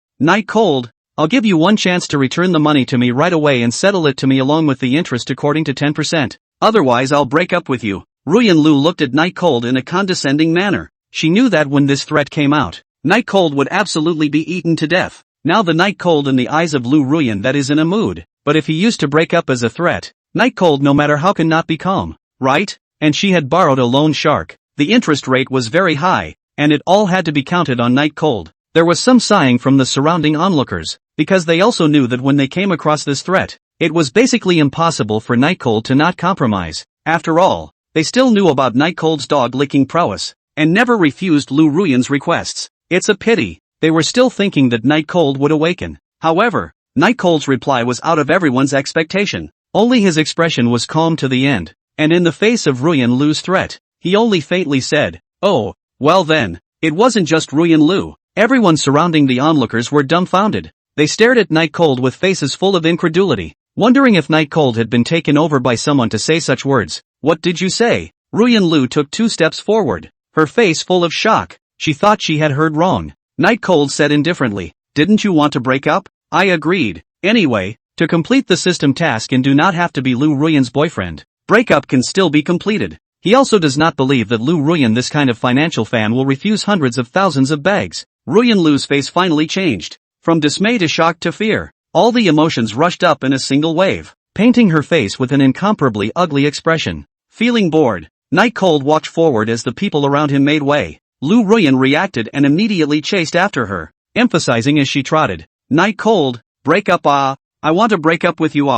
I'll give you one chance to return the money to me right away and settle it to me along with the interest according to 10%. Otherwise I'll break up with you. Ruyan Lu looked at Night Cold in a condescending manner. She knew that when this threat came out, Night Cold would absolutely be eaten to death. Now the Night Cold in the eyes of Lu Ruyan that is in a mood, but if he used to break up as a threat, Night Cold no matter how cannot be calm, right? And she had borrowed a loan shark. The interest rate was very high, and it all had to be counted on Night Cold. There was some sighing from the surrounding onlookers, because they also knew that when they came across this threat, it was basically impossible for Night Cold to not compromise. After all, they still knew about Night Cold's dog-licking prowess, and never refused Lu Ruyan's requests. It's a pity, they were still thinking that Night Cold would awaken. However, Night Cold's reply was out of everyone's expectation. Only his expression was calm to the end, and in the face of Ruyan Lu's threat, he only faintly said, Oh, well then, it wasn't just Ruyan Lu. Everyone surrounding the onlookers were dumbfounded. They stared at Night Cold with faces full of incredulity, wondering if Night Cold had been taken over by someone to say such words. What did you say? Ruyan Lu took 2 steps forward, her face full of shock. She thought she had heard wrong. Night Cold said indifferently, Didn't you want to break up? I agreed. Anyway, to complete the system task and do not have to be Lu Ruyan's boyfriend, breakup can still be completed. He also does not believe that Lu Ruyan, this kind of financial fan, will refuse hundreds of thousands of bags. Ruyan Lu's face finally changed. From dismay to shock to fear. All the emotions rushed up in a single wave, painting her face with an incomparably ugly expression. Feeling bored, Night Cold walked forward as the people around him made way. Lu Ruyan reacted and immediately chased after her, emphasizing as she trotted, Night Cold, break up I want to break up with you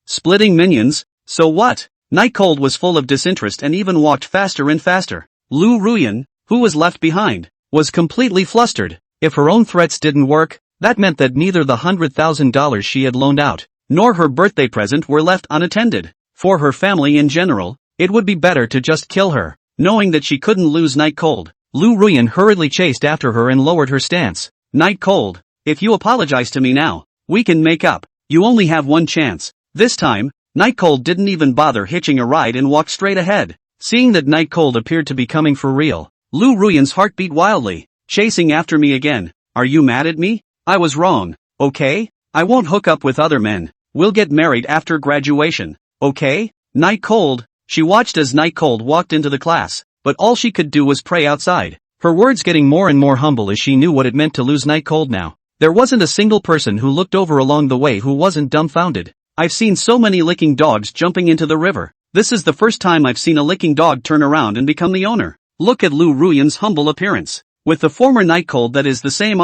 Splitting minions, so what? Night Cold was full of disinterest and even walked faster and faster. Lu Ruyan, who was left behind, was completely flustered. If her own threats didn't work, that meant that neither the $100,000 she had loaned out, nor her birthday present were left unattended. For her family in general, it would be better to just kill her. Knowing that she couldn't lose Night Cold, Lu Ruyan hurriedly chased after her and lowered her stance. Night Cold, if you apologize to me now, we can make up. You only have one chance. This time, Night Cold didn't even bother hitching a ride and walked straight ahead. Seeing that Night Cold appeared to be coming for real, Lu Ruyan's heart beat wildly. Chasing after me again? Are you mad at me? I was wrong, okay? I won't hook up with other men. We'll get married after graduation, okay? Night Cold. She watched as Night Cold walked into the class, but all she could do was pray outside. Her words getting more and more humble as she knew what it meant to lose Night Cold now. There wasn't a single person who looked over along the way who wasn't dumbfounded. I've seen so many licking dogs jumping into the river. This is the first time I've seen a licking dog turn around and become the owner. Look at Lu Ruyan's humble appearance. With the former Night Cold that is the same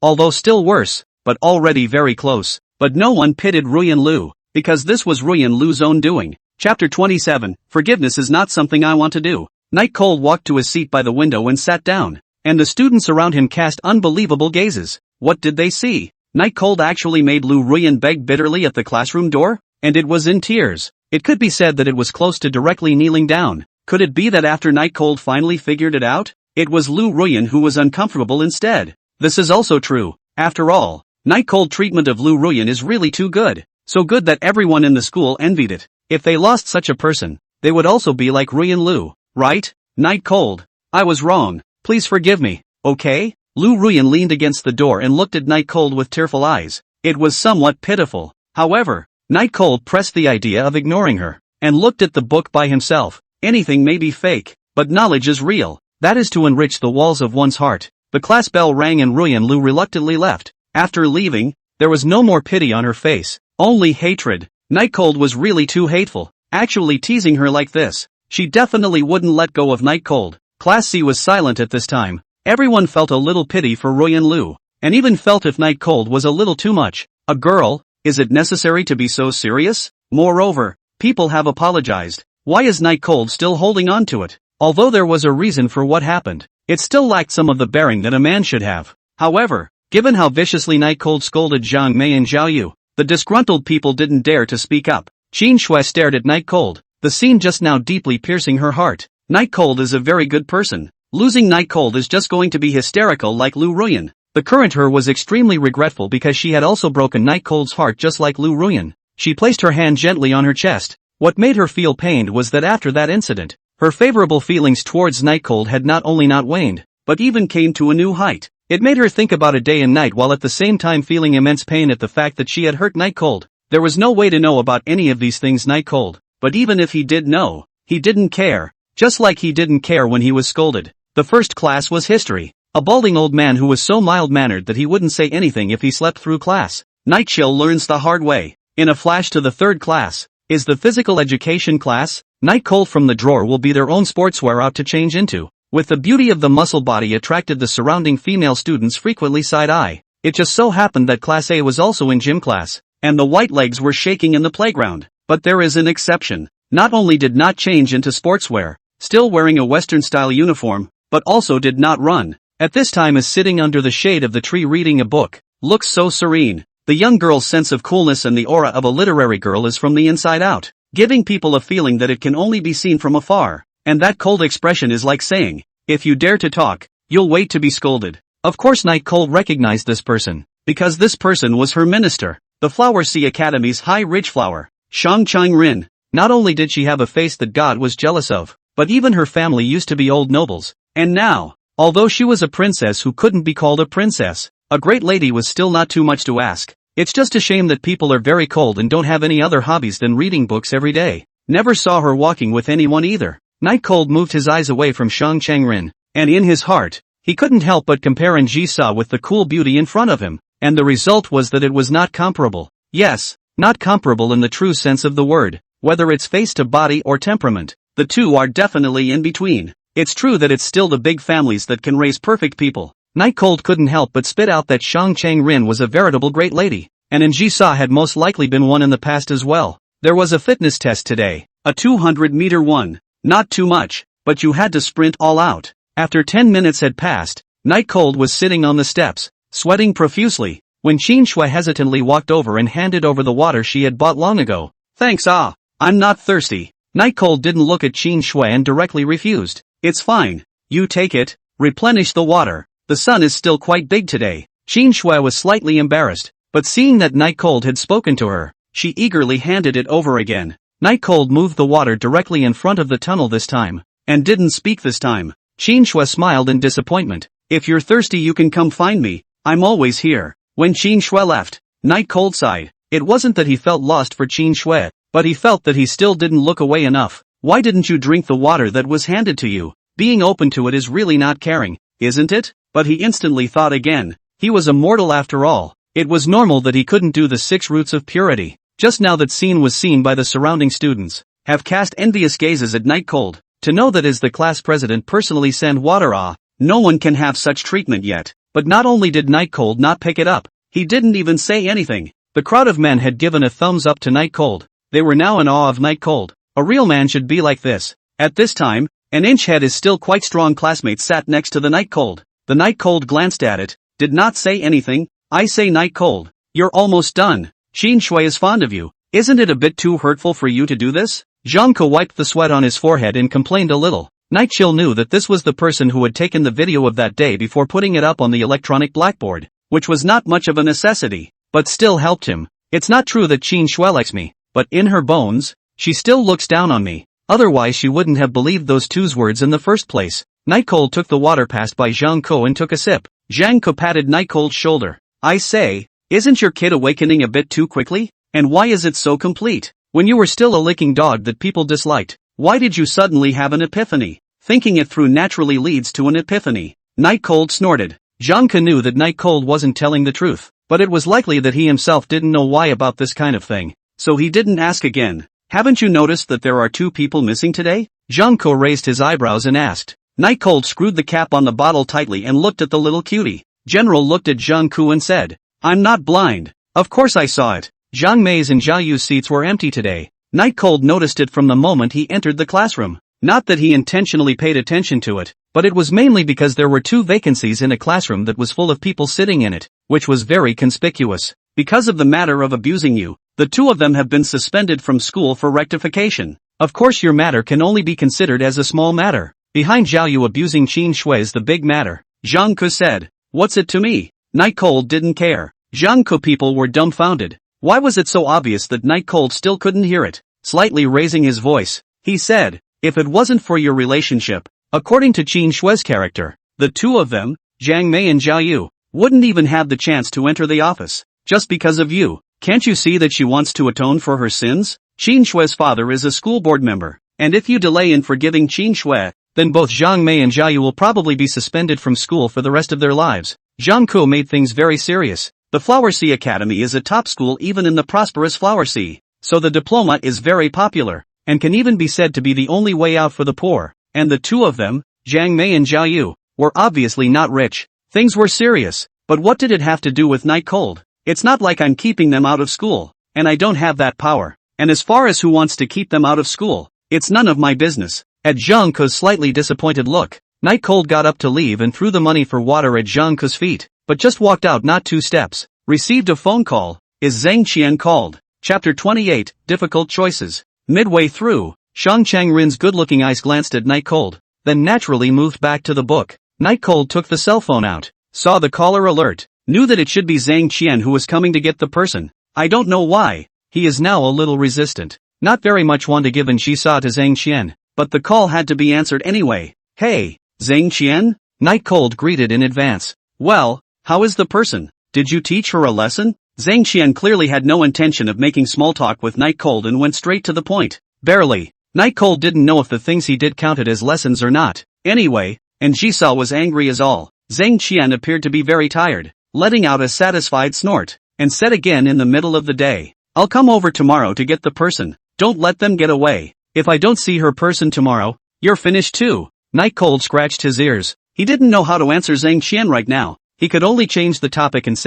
although still worse, but already very close. But no one pitied Ruyan Lu, because this was Ruyan Lu's own doing. Chapter 27, Forgiveness is not something I want to do. Night Cold walked to his seat by the window and sat down, and the students around him cast unbelievable gazes. What did they see? Night Cold actually made Lu Ruyan beg bitterly at the classroom door, and it was in tears. It could be said that it was close to directly kneeling down. Could it be that after Night Cold finally figured it out, it was Lu Ruyan who was uncomfortable instead? This is also true. After all, Night Cold treatment of Lu Ruyan is really too good. So good that everyone in the school envied it. If they lost such a person, they would also be like Ruyan Lu, right? Night Cold. I was wrong. Please forgive me, okay? Lu Ruyan leaned against the door and looked at Night Cold with tearful eyes. It was somewhat pitiful. However, Night Cold pressed the idea of ignoring her, and looked at the book by himself. Anything may be fake, but knowledge is real. That is to enrich the walls of one's heart. The class bell rang and Ruyan Lu reluctantly left. After leaving, there was no more pity on her face, only hatred. Night Cold was really too hateful, actually teasing her like this. She definitely wouldn't let go of Night Cold. Class C was silent at this time. Everyone felt a little pity for Ruyan Lu, and even felt if Night Cold was a little too much. A girl? Is it necessary to be so serious? Moreover, people have apologized. Why is Night Cold still holding on to it? Although there was a reason for what happened, it still lacked some of the bearing that a man should have. However, given how viciously Night Cold scolded Zhang Mei and Zhao Yu, the disgruntled people didn't dare to speak up. Qin Shui stared at Night Cold, the scene just now deeply piercing her heart. Night Cold is a very good person. Losing Night Cold is just going to be hysterical like Lu Ruyan. The current her was extremely regretful because she had also broken Night Cold's heart just like Lu Ruyan. She placed her hand gently on her chest. What made her feel pained was that after that incident, her favorable feelings towards Night Cold had not only not waned, but even came to a new height. It made her think about it day and night while at the same time feeling immense pain at the fact that she had hurt Night Cold. There was no way to know about any of these things Night Cold, but even if he did know, he didn't care. Just like he didn't care when he was scolded. The first class was history. A balding old man who was so mild-mannered that he wouldn't say anything if he slept through class. Night Chill learns the hard way. In a flash to the third class, is the physical education class. Night Cold from the drawer will be their own sportswear out to change into. With the beauty of the muscle body attracted the surrounding female students frequently side-eye. It just so happened that Class A was also in gym class, and the white legs were shaking in the playground. But there is an exception. Not only did not change into sportswear, still wearing a Western-style uniform, but also did not run. At this time is sitting under the shade of the tree reading a book. Looks so serene. The young girl's sense of coolness and the aura of a literary girl is from the inside out, giving people a feeling that it can only be seen from afar. And that cold expression is like saying, if you dare to talk, you'll wait to be scolded. Of course Night Cold recognized this person, because this person was her minister, the Flower Sea Academy's High Ridge Flower, Shang Chang-rin. Not only did she have a face that God was jealous of, but even her family used to be old nobles. And now, although she was a princess who couldn't be called a princess, a great lady was still not too much to ask. It's just a shame that people are very cold and don't have any other hobbies than reading books every day. Never saw her walking with anyone either. Night Cold moved his eyes away from Shang Chang-rin, and in his heart, he couldn't help but compare Ji-sa with the cool beauty in front of him, and the result was that it was not comparable. Yes, not comparable in the true sense of the word, whether it's face to body or temperament, the two are definitely in between. It's true that it's still the big families that can raise perfect people. Night Cold couldn't help but spit out that Shang Chang-rin was a veritable great lady, and Ji-sa had most likely been one in the past as well. There was a fitness test today. A 200-meter one. Not too much, but you had to sprint all out. After 10 minutes had passed, Night Cold was sitting on the steps, sweating profusely, when Qin Shui hesitantly walked over and handed over the water she had bought long ago. Thanks I'm not thirsty. Night Cold didn't look at Qin Shui and directly refused. It's fine. You take it, replenish the water. The sun is still quite big today. Qin Shui was slightly embarrassed, but seeing that Night Cold had spoken to her, she eagerly handed it over again. Night Cold moved the water directly in front of the tunnel this time, and didn't speak this time. Qin Shui smiled in disappointment. If you're thirsty you can come find me, I'm always here. When Qin Shui left, Night Cold sighed. It wasn't that he felt lost for Qin Shui, but he felt that he still didn't look away enough. Why didn't you drink the water that was handed to you? Being open to it is really not caring, isn't it? But he instantly thought again. He was a mortal after all. It was normal that he couldn't do the 6 roots of purity. Just now that scene was seen by the surrounding students, have cast envious gazes at Night Cold. To know that as the class president personally send water no one can have such treatment yet. But not only did Night Cold not pick it up, he didn't even say anything. The crowd of men had given a thumbs up to Night Cold. They were now in awe of Night Cold. A real man should be like this. At this time, an inch head is still quite strong classmate sat next to the Night Cold. The Night Cold glanced at it, did not say anything. I say Night Cold, you're almost done. Qin Shui is fond of you. Isn't it a bit too hurtful for you to do this? Zhang Ke wiped the sweat on his forehead and complained a little. Night Chill knew that this was the person who had taken the video of that day before putting it up on the electronic blackboard, which was not much of a necessity, but still helped him. It's not true that Qin Shui likes me, but in her bones, she still looks down on me. Otherwise she wouldn't have believed those 2 words in the first place. Night Cold took the water passed by Zhang Ke and took a sip. Zhang Ke patted Night Cold's shoulder. I say, isn't your kid awakening a bit too quickly? And why is it so complete? When you were still a licking dog that people disliked, why did you suddenly have an epiphany? Thinking it through naturally leads to an epiphany. Night Cold snorted. Zhang Ke knew that Night Cold wasn't telling the truth, but it was likely that he himself didn't know why about this kind of thing, so he didn't ask again. Haven't you noticed that there are 2 people missing today? Zhang Ke raised his eyebrows and asked. Night Cold screwed the cap on the bottle tightly and looked at the little cutie. General looked at Zhang Ke and said, I'm not blind. Of course I saw it. Zhang Mei's and Zhao Yu's seats were empty today. Night Cold noticed it from the moment he entered the classroom. Not that he intentionally paid attention to it, but it was mainly because there were 2 vacancies in a classroom that was full of people sitting in it, which was very conspicuous. Because of the matter of abusing you, the 2 of them have been suspended from school for rectification. Of course your matter can only be considered as a small matter. Behind Zhao Yu abusing Qin Shui is the big matter. Zhang Ke said. What's it to me? Night Cold didn't care. Zhang Ke people were dumbfounded. Why was it so obvious that Night Cold still couldn't hear it? Slightly raising his voice, he said, if it wasn't for your relationship, according to Qin Shui's character, the 2 of them, Zhang Mei and Zhao Yu, wouldn't even have the chance to enter the office. Just because of you. Can't you see that she wants to atone for her sins? Qin Shui's father is a school board member, and if you delay in forgiving Qin Shui, then both Zhang Mei and Zhao Yu will probably be suspended from school for the rest of their lives. Zhang Ke made things very serious. The Flower Sea Academy is a top school even in the prosperous Flower Sea, so the diploma is very popular, and can even be said to be the only way out for the poor. And the 2 of them, Zhang Mei and Zhao Yu, were obviously not rich. Things were serious, but what did it have to do with Night Cold? It's not like I'm keeping them out of school, and I don't have that power. And as far as who wants to keep them out of school, it's none of my business. At Zhang Ke's slightly disappointed look, Night Cold got up to leave and threw the money for water at Zhang Ke's feet, but just walked out not 2 steps. Received a phone call. Is Zhang Qian called? Chapter 28, Difficult Choices. Midway through, Shang Changrin's good-looking eyes glanced at Night Cold, then naturally moved back to the book. Night Cold took the cell phone out, saw the caller alert, knew that it should be Zhang Qian who was coming to get the person. I don't know why. He is now a little resistant. Not very much want to give and she saw to Zhang Qian, but the call had to be answered anyway. Hey, Zhang Qian? Night Cold greeted in advance. Well, how is the person? Did you teach her a lesson? Zhang Qian clearly had no intention of making small talk with Night Cold and went straight to the point. Barely. Night Cold didn't know if the things he did counted as lessons or not. Anyway, and Jisao was angry as all. Zhang Qian appeared to be very tired, letting out a satisfied snort, and said again in the middle of the day, I'll come over tomorrow to get the person. Don't let them get away. If I don't see her person tomorrow, you're finished too. Night Cold scratched his ears. He didn't know how to answer Zhang Qian right now. He could only change the topic and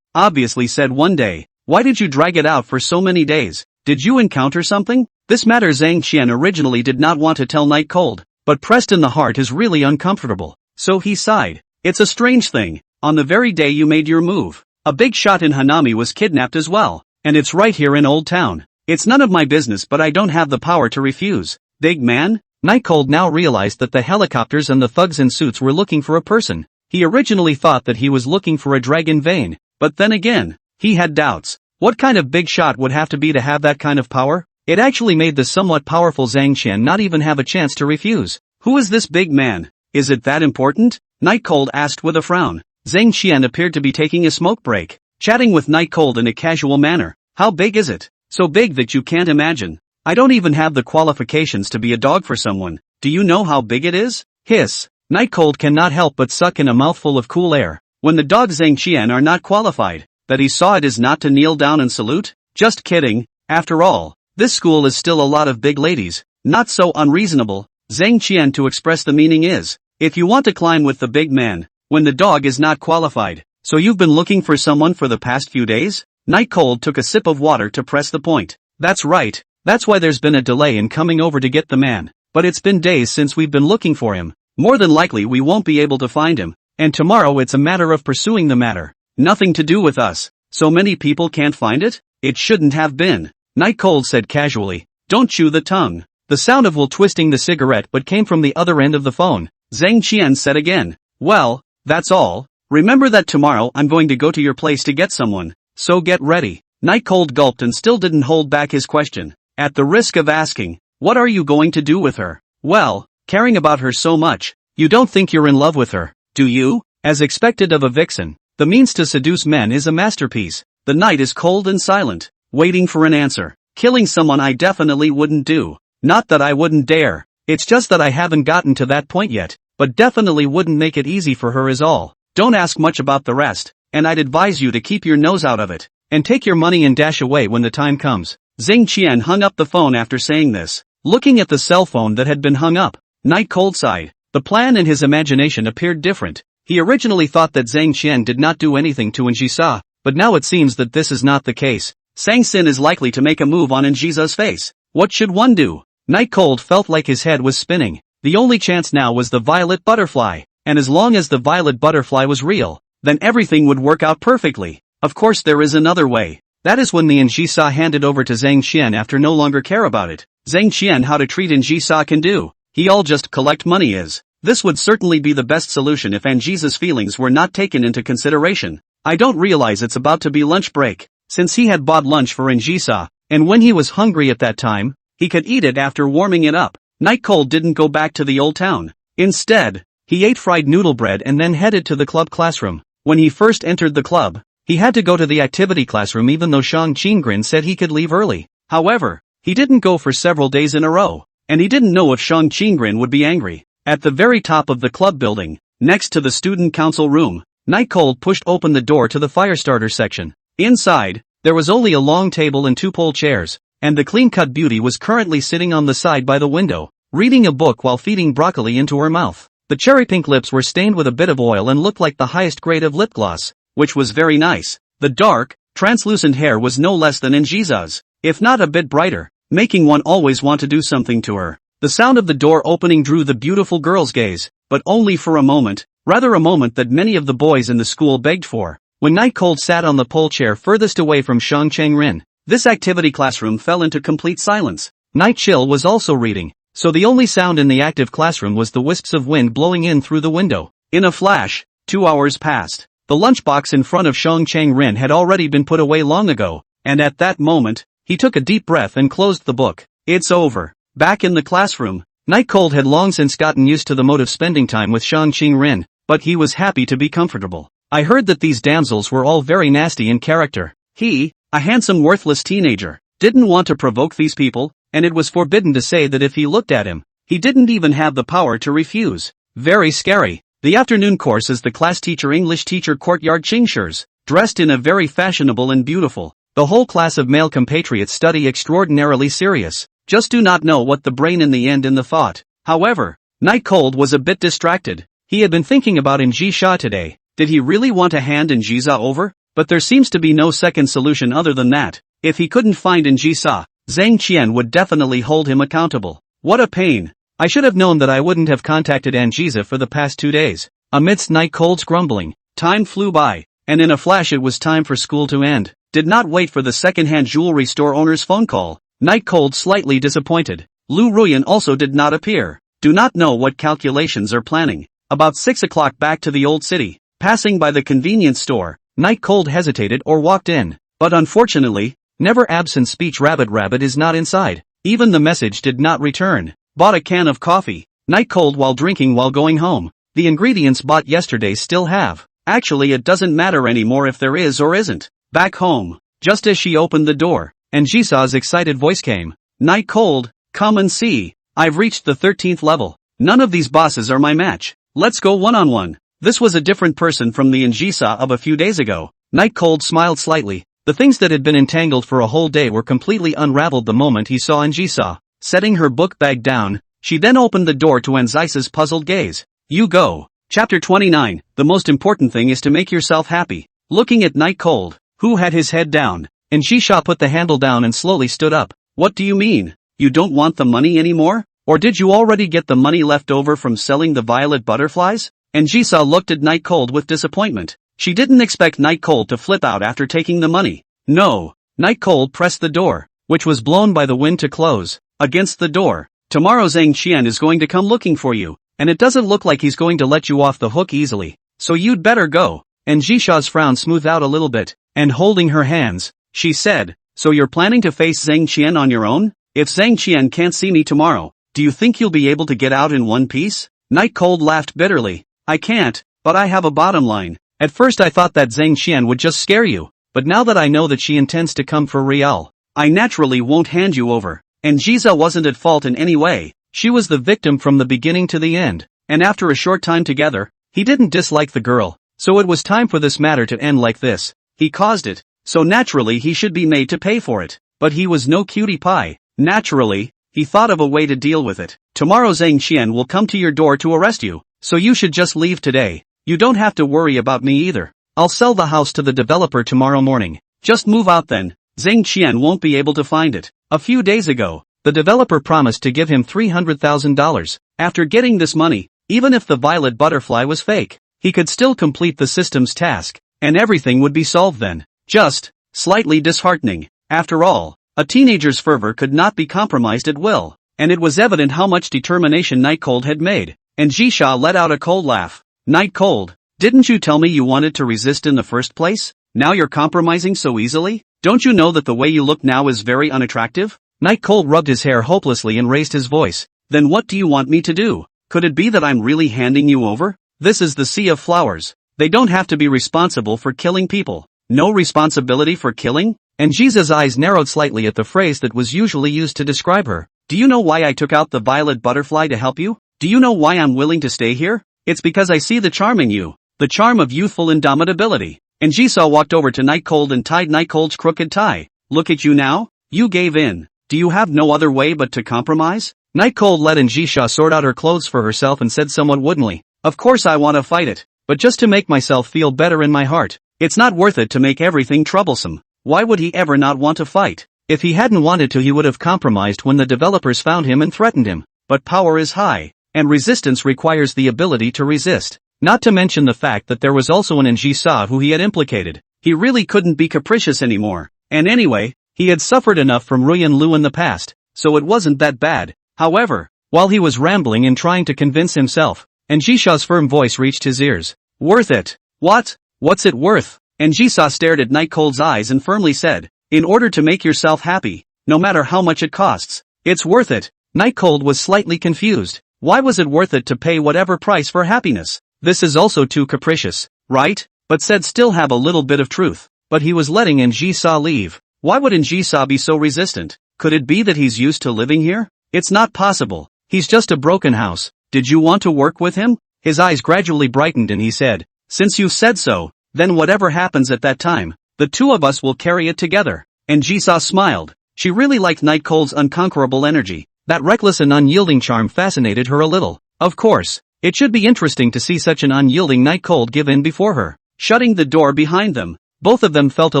obviously said one day, why did you drag it out for so many days? Did you encounter something? This matter Zhang Qian originally did not want to tell Night Cold, but pressed in the heart is really uncomfortable. So he sighed. It's a strange thing. On the very day you made your move, a big shot in Hanami was kidnapped as well. And it's right here in Old Town. It's none of my business, but I don't have the power to refuse. Big man? Night Cold now realized that the helicopters and the thugs in suits were looking for a person. He originally thought that he was looking for a dragon vein, but then again, he had doubts. What kind of big shot would have to be to have that kind of power? It actually made the somewhat powerful Zhang Qian not even have a chance to refuse. Who is this big man? Is it that important? Night Cold asked with a frown. Zhang Qian appeared to be taking a smoke break, chatting with Night Cold in a casual manner. How big is it? So big that you can't imagine. I don't even have the qualifications to be a dog for someone. Do you know how big it is? Hiss. Night Cold cannot help but suck in a mouthful of cool air. When the dogs Zhang Qian are not qualified, that he saw it is not to kneel down and salute? Just kidding. After all, this school is still a lot of big ladies. Not so unreasonable. Zhang Qian to express the meaning is, if you want to climb with the big man, when the dog is not qualified. So you've been looking for someone for the past few days? Night Cold took a sip of water to press the point. That's right. That's why there's been a delay in coming over to get the man. But it's been days since we've been looking for him. More than likely we won't be able to find him. And tomorrow it's a matter of pursuing the matter. Nothing to do with us. So many people can't find it? It shouldn't have been. Night Cold said casually. Don't chew the tongue. The sound of Will twisting the cigarette but came from the other end of the phone. Zhang Qian said again. Well, that's all. Remember that tomorrow I'm going to go to your place to get someone. So get ready. Night Cold gulped and still didn't hold back his question. At the risk of asking, what are you going to do with her? Well, caring about her so much, you don't think you're in love with her, do you? As expected of a vixen, the means to seduce men is a masterpiece. The night is cold and silent, waiting for an answer. Killing someone I definitely wouldn't do. Not that I wouldn't dare. It's just that I haven't gotten to that point yet, but definitely wouldn't make it easy for her is all. Don't ask much about the rest, and I'd advise you to keep your nose out of it, and take your money and dash away when the time comes. Zhang Qian hung up the phone after saying this. Looking at the cell phone that had been hung up, Night Cold sighed. The plan in his imagination appeared different. He originally thought that Zhang Qian did not do anything to Njisa, but now it seems that this is not the case. Sang Sin is likely to make a move on Njisa's face. What should one do? Night Cold felt like his head was spinning. The only chance now was the violet butterfly, and as long as the violet butterfly was real, then everything would work out perfectly. Of course there is another way. That is when the Njisa handed over to Zhang Qian after no longer care about it. Zhang Qian how to treat Njisa can do. He all just collect money is. This would certainly be the best solution if Njisa's feelings were not taken into consideration. I don't realize it's about to be lunch break. Since he had bought lunch for Njisa, and when he was hungry at that time, he could eat it after warming it up. Night Cold didn't go back to the old town. Instead, he ate fried noodle bread and then headed to the club classroom. When he first entered the club, he had to go to the activity classroom even though Shang Qinggren said he could leave early. However, he didn't go for several days in a row, and he didn't know if Shang Qinggren would be angry. At the very top of the club building, next to the student council room, Night Cold pushed open the door to the firestarter section. Inside, there was only a long table and two pole chairs, and the clean-cut beauty was currently sitting on the side by the window, reading a book while feeding broccoli into her mouth. The cherry-pink lips were stained with a bit of oil and looked like the highest grade of lip gloss, which was very nice. The dark, translucent hair was no less than Njisa's, if not a bit brighter, making one always want to do something to her. The sound of the door opening drew the beautiful girl's gaze, but only for a moment, rather a moment that many of the boys in the school begged for. When Night Cold sat on the pole chair furthest away from Shang Changrin, this activity classroom fell into complete silence. Night Chill was also reading, so the only sound in the active classroom was the wisps of wind blowing in through the window. In a flash, 2 hours passed. The lunchbox in front of Shang Changrin had already been put away long ago, and at that moment, he took a deep breath and closed the book. It's over. Back in the classroom, Night Cold had long since gotten used to the mode of spending time with Shang Qingren, but he was happy to be comfortable. I heard that these damsels were all very nasty in character. He, a handsome worthless teenager, didn't want to provoke these people, and it was forbidden to say that if he looked at him, he didn't even have the power to refuse. Very scary. The afternoon course is the class teacher English teacher Courtyard Qingshers, dressed in a very fashionable and beautiful. The whole class of male compatriots study extraordinarily serious, just do not know what the brain in the end in the thought. However, Night Cold was a bit distracted. He had been thinking about Njisa today. Did he really want to hand Njisa over? But there seems to be no second solution other than that. If he couldn't find Njisa, Zhang Qian would definitely hold him accountable. What a pain. I should have known that I wouldn't have contacted Anjiza for the past 2 days. Amidst Night Cold's grumbling, time flew by, and in a flash it was time for school to end. Did not wait for the second-hand jewelry store owner's phone call. Night Cold slightly disappointed. Lu Ruyan also did not appear. Do not know what calculations are planning. About 6 o'clock back to the old city. Passing by the convenience store, Night Cold hesitated or walked in. But unfortunately, never absent speech Rabbit is not inside. Even the message did not return. Bought a can of coffee. Night Cold while drinking while going home. The ingredients bought yesterday still have. Actually it doesn't matter anymore if there is or isn't. Back home. Just as she opened the door, and Jisoo's excited voice came. Night Cold, come and see. I've reached the 13th level. None of these bosses are my match. Let's go one-on-one. This was a different person from the Njisa of a few days ago. Night Cold smiled slightly. The things that had been entangled for a whole day were completely unraveled the moment he saw Njisa. Setting her book bag down, she then opened the door to Anzisa's puzzled gaze. You go. Chapter 29. The most important thing is to make yourself happy. Looking at Night Cold, who had his head down, Njisa put the handle down and slowly stood up. What do you mean? You don't want the money anymore? Or did you already get the money left over from selling the violet butterflies? Njisa looked at Night Cold with disappointment. She didn't expect Night Cold to flip out after taking the money. No. Night Cold pressed the door, which was blown by the wind to close, against the door. Tomorrow Zhang Qian is going to come looking for you, and it doesn't look like he's going to let you off the hook easily. So you'd better go. Njisha's frown smoothed out a little bit, and holding her hands, she said, so you're planning to face Zhang Qian on your own? If Zhang Qian can't see me tomorrow, do you think you'll be able to get out in one piece? Night Cold laughed bitterly. I can't, but I have a bottom line. At first I thought that Zhang Qian would just scare you, but now that I know that she intends to come for real, I naturally won't hand you over. And Jiza wasn't at fault in any way. She was the victim from the beginning to the end, and after a short time together, he didn't dislike the girl, so it was time for this matter to end like this. He caused it, so naturally he should be made to pay for it. But he was no cutie pie. Naturally, he thought of a way to deal with it. Tomorrow Zhang Qian will come to your door to arrest you, so you should just leave today. You don't have to worry about me either. I'll sell the house to the developer tomorrow morning. Just move out then. Zhang Qian won't be able to find it. A few days ago, the developer promised to give him $300,000. After getting this money, even if the violet butterfly was fake, he could still complete the system's task, and everything would be solved then. Just slightly disheartening. After all, a teenager's fervor could not be compromised at will, and it was evident how much determination Night Cold had made. And Jisha let out a cold laugh. Night Cold, didn't you tell me you wanted to resist in the first place? Now you're compromising so easily? Don't you know that the way you look now is very unattractive? Night Cold rubbed his hair hopelessly and raised his voice. Then what do you want me to do? Could it be that I'm really handing you over? This is the Sea of Flowers. They don't have to be responsible for killing people. No responsibility for killing? And Jiza's eyes narrowed slightly at the phrase that was usually used to describe her. Do you know why I took out the violet butterfly to help you? Do you know why I'm willing to stay here? It's because I see the charm in you. The charm of youthful indomitability. And Jisa walked over to Night Cold and tied Night Cold's crooked tie. Look at you now? You gave in. Do you have no other way but to compromise? Night Cold let Njisha sort out her clothes for herself and said somewhat woodenly, of course I want to fight it, but just to make myself feel better in my heart. It's not worth it to make everything troublesome. Why would he ever not want to fight? If he hadn't wanted to, he would have compromised when the developers found him and threatened him. But power is high, and resistance requires the ability to resist. Not to mention the fact that there was also an Njisa who he had implicated. He really couldn't be capricious anymore. And anyway, he had suffered enough from Ruyan Lu in the past, so it wasn't that bad. However, while he was rambling and trying to convince himself, Njisha's firm voice reached his ears. Worth it. What? What's it worth? Njisa stared at Night Cold's eyes and firmly said, in order to make yourself happy, no matter how much it costs, it's worth it. Night Cold was slightly confused. Why was it worth it to pay whatever price for happiness? This is also too capricious, right? But said still have a little bit of truth. But he was letting Njisa leave. Why would Njisa be so resistant? Could it be that he's used to living here? It's not possible. He's just a broken house. Did you want to work with him? His eyes gradually brightened and he said, since you've said so, then whatever happens at that time, the two of us will carry it together. And Jisa smiled. She really liked Night Cold's unconquerable energy. That reckless and unyielding charm fascinated her a little. Of course, it should be interesting to see such an unyielding Night Cold give in before her. Shutting the door behind them, both of them felt a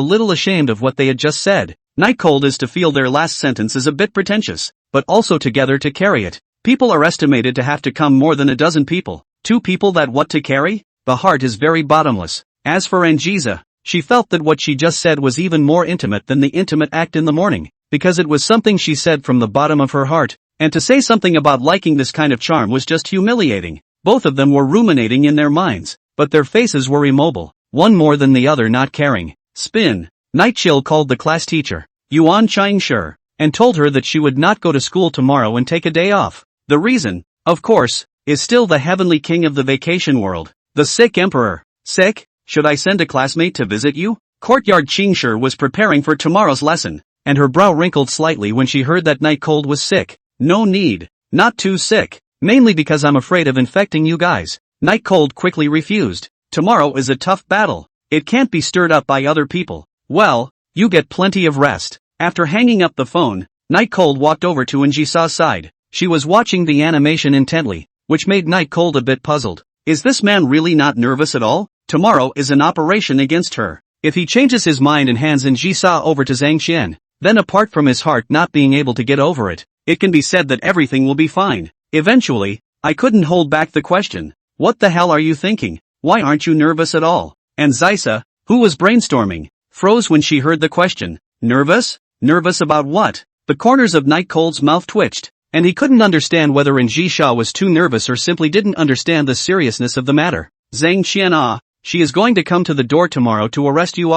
little ashamed of what they had just said. Night cold is to feel their last sentence is a bit pretentious, but also together to carry it. People are estimated to have to come more than a dozen people. 2 people that what to carry? The heart is very bottomless. As for Anjisa, she felt that what she just said was even more intimate than the intimate act in the morning, because it was something she said from the bottom of her heart, and to say something about liking this kind of charm was just humiliating. Both of them were ruminating in their minds, but their faces were immobile, one more than the other not caring. Spin. Night Chill called the class teacher, Yuan Changshi, and told her that she would not go to school tomorrow and take a day off. The reason, of course, is still the heavenly king of the vacation world, the sick emperor. Sick? Should I send a classmate to visit you? Courtyard Chingshi was preparing for tomorrow's lesson, and her brow wrinkled slightly when she heard that Night Cold was sick. No need. Not too sick. Mainly because I'm afraid of infecting you guys. Night Cold quickly refused. Tomorrow is a tough battle. It can't be stirred up by other people. Well, you get plenty of rest. After hanging up the phone, Night Cold walked over to Anjisa's side. She was watching the animation intently, which made Night Cold a bit puzzled. Is this man really not nervous at all? Tomorrow is an operation against her. If he changes his mind and hands Anjisa over to Zhang Qian, then apart from his heart not being able to get over it, it can be said that everything will be fine. Eventually, I couldn't hold back the question. What the hell are you thinking? Why aren't you nervous at all? And Zisa, who was brainstorming, froze when she heard the question. Nervous? Nervous about what? The corners of Night Cold's mouth twitched, and he couldn't understand whether Anjisa was too nervous or simply didn't understand the seriousness of the matter. Zhang Qian, she is going to come to the door tomorrow to arrest you.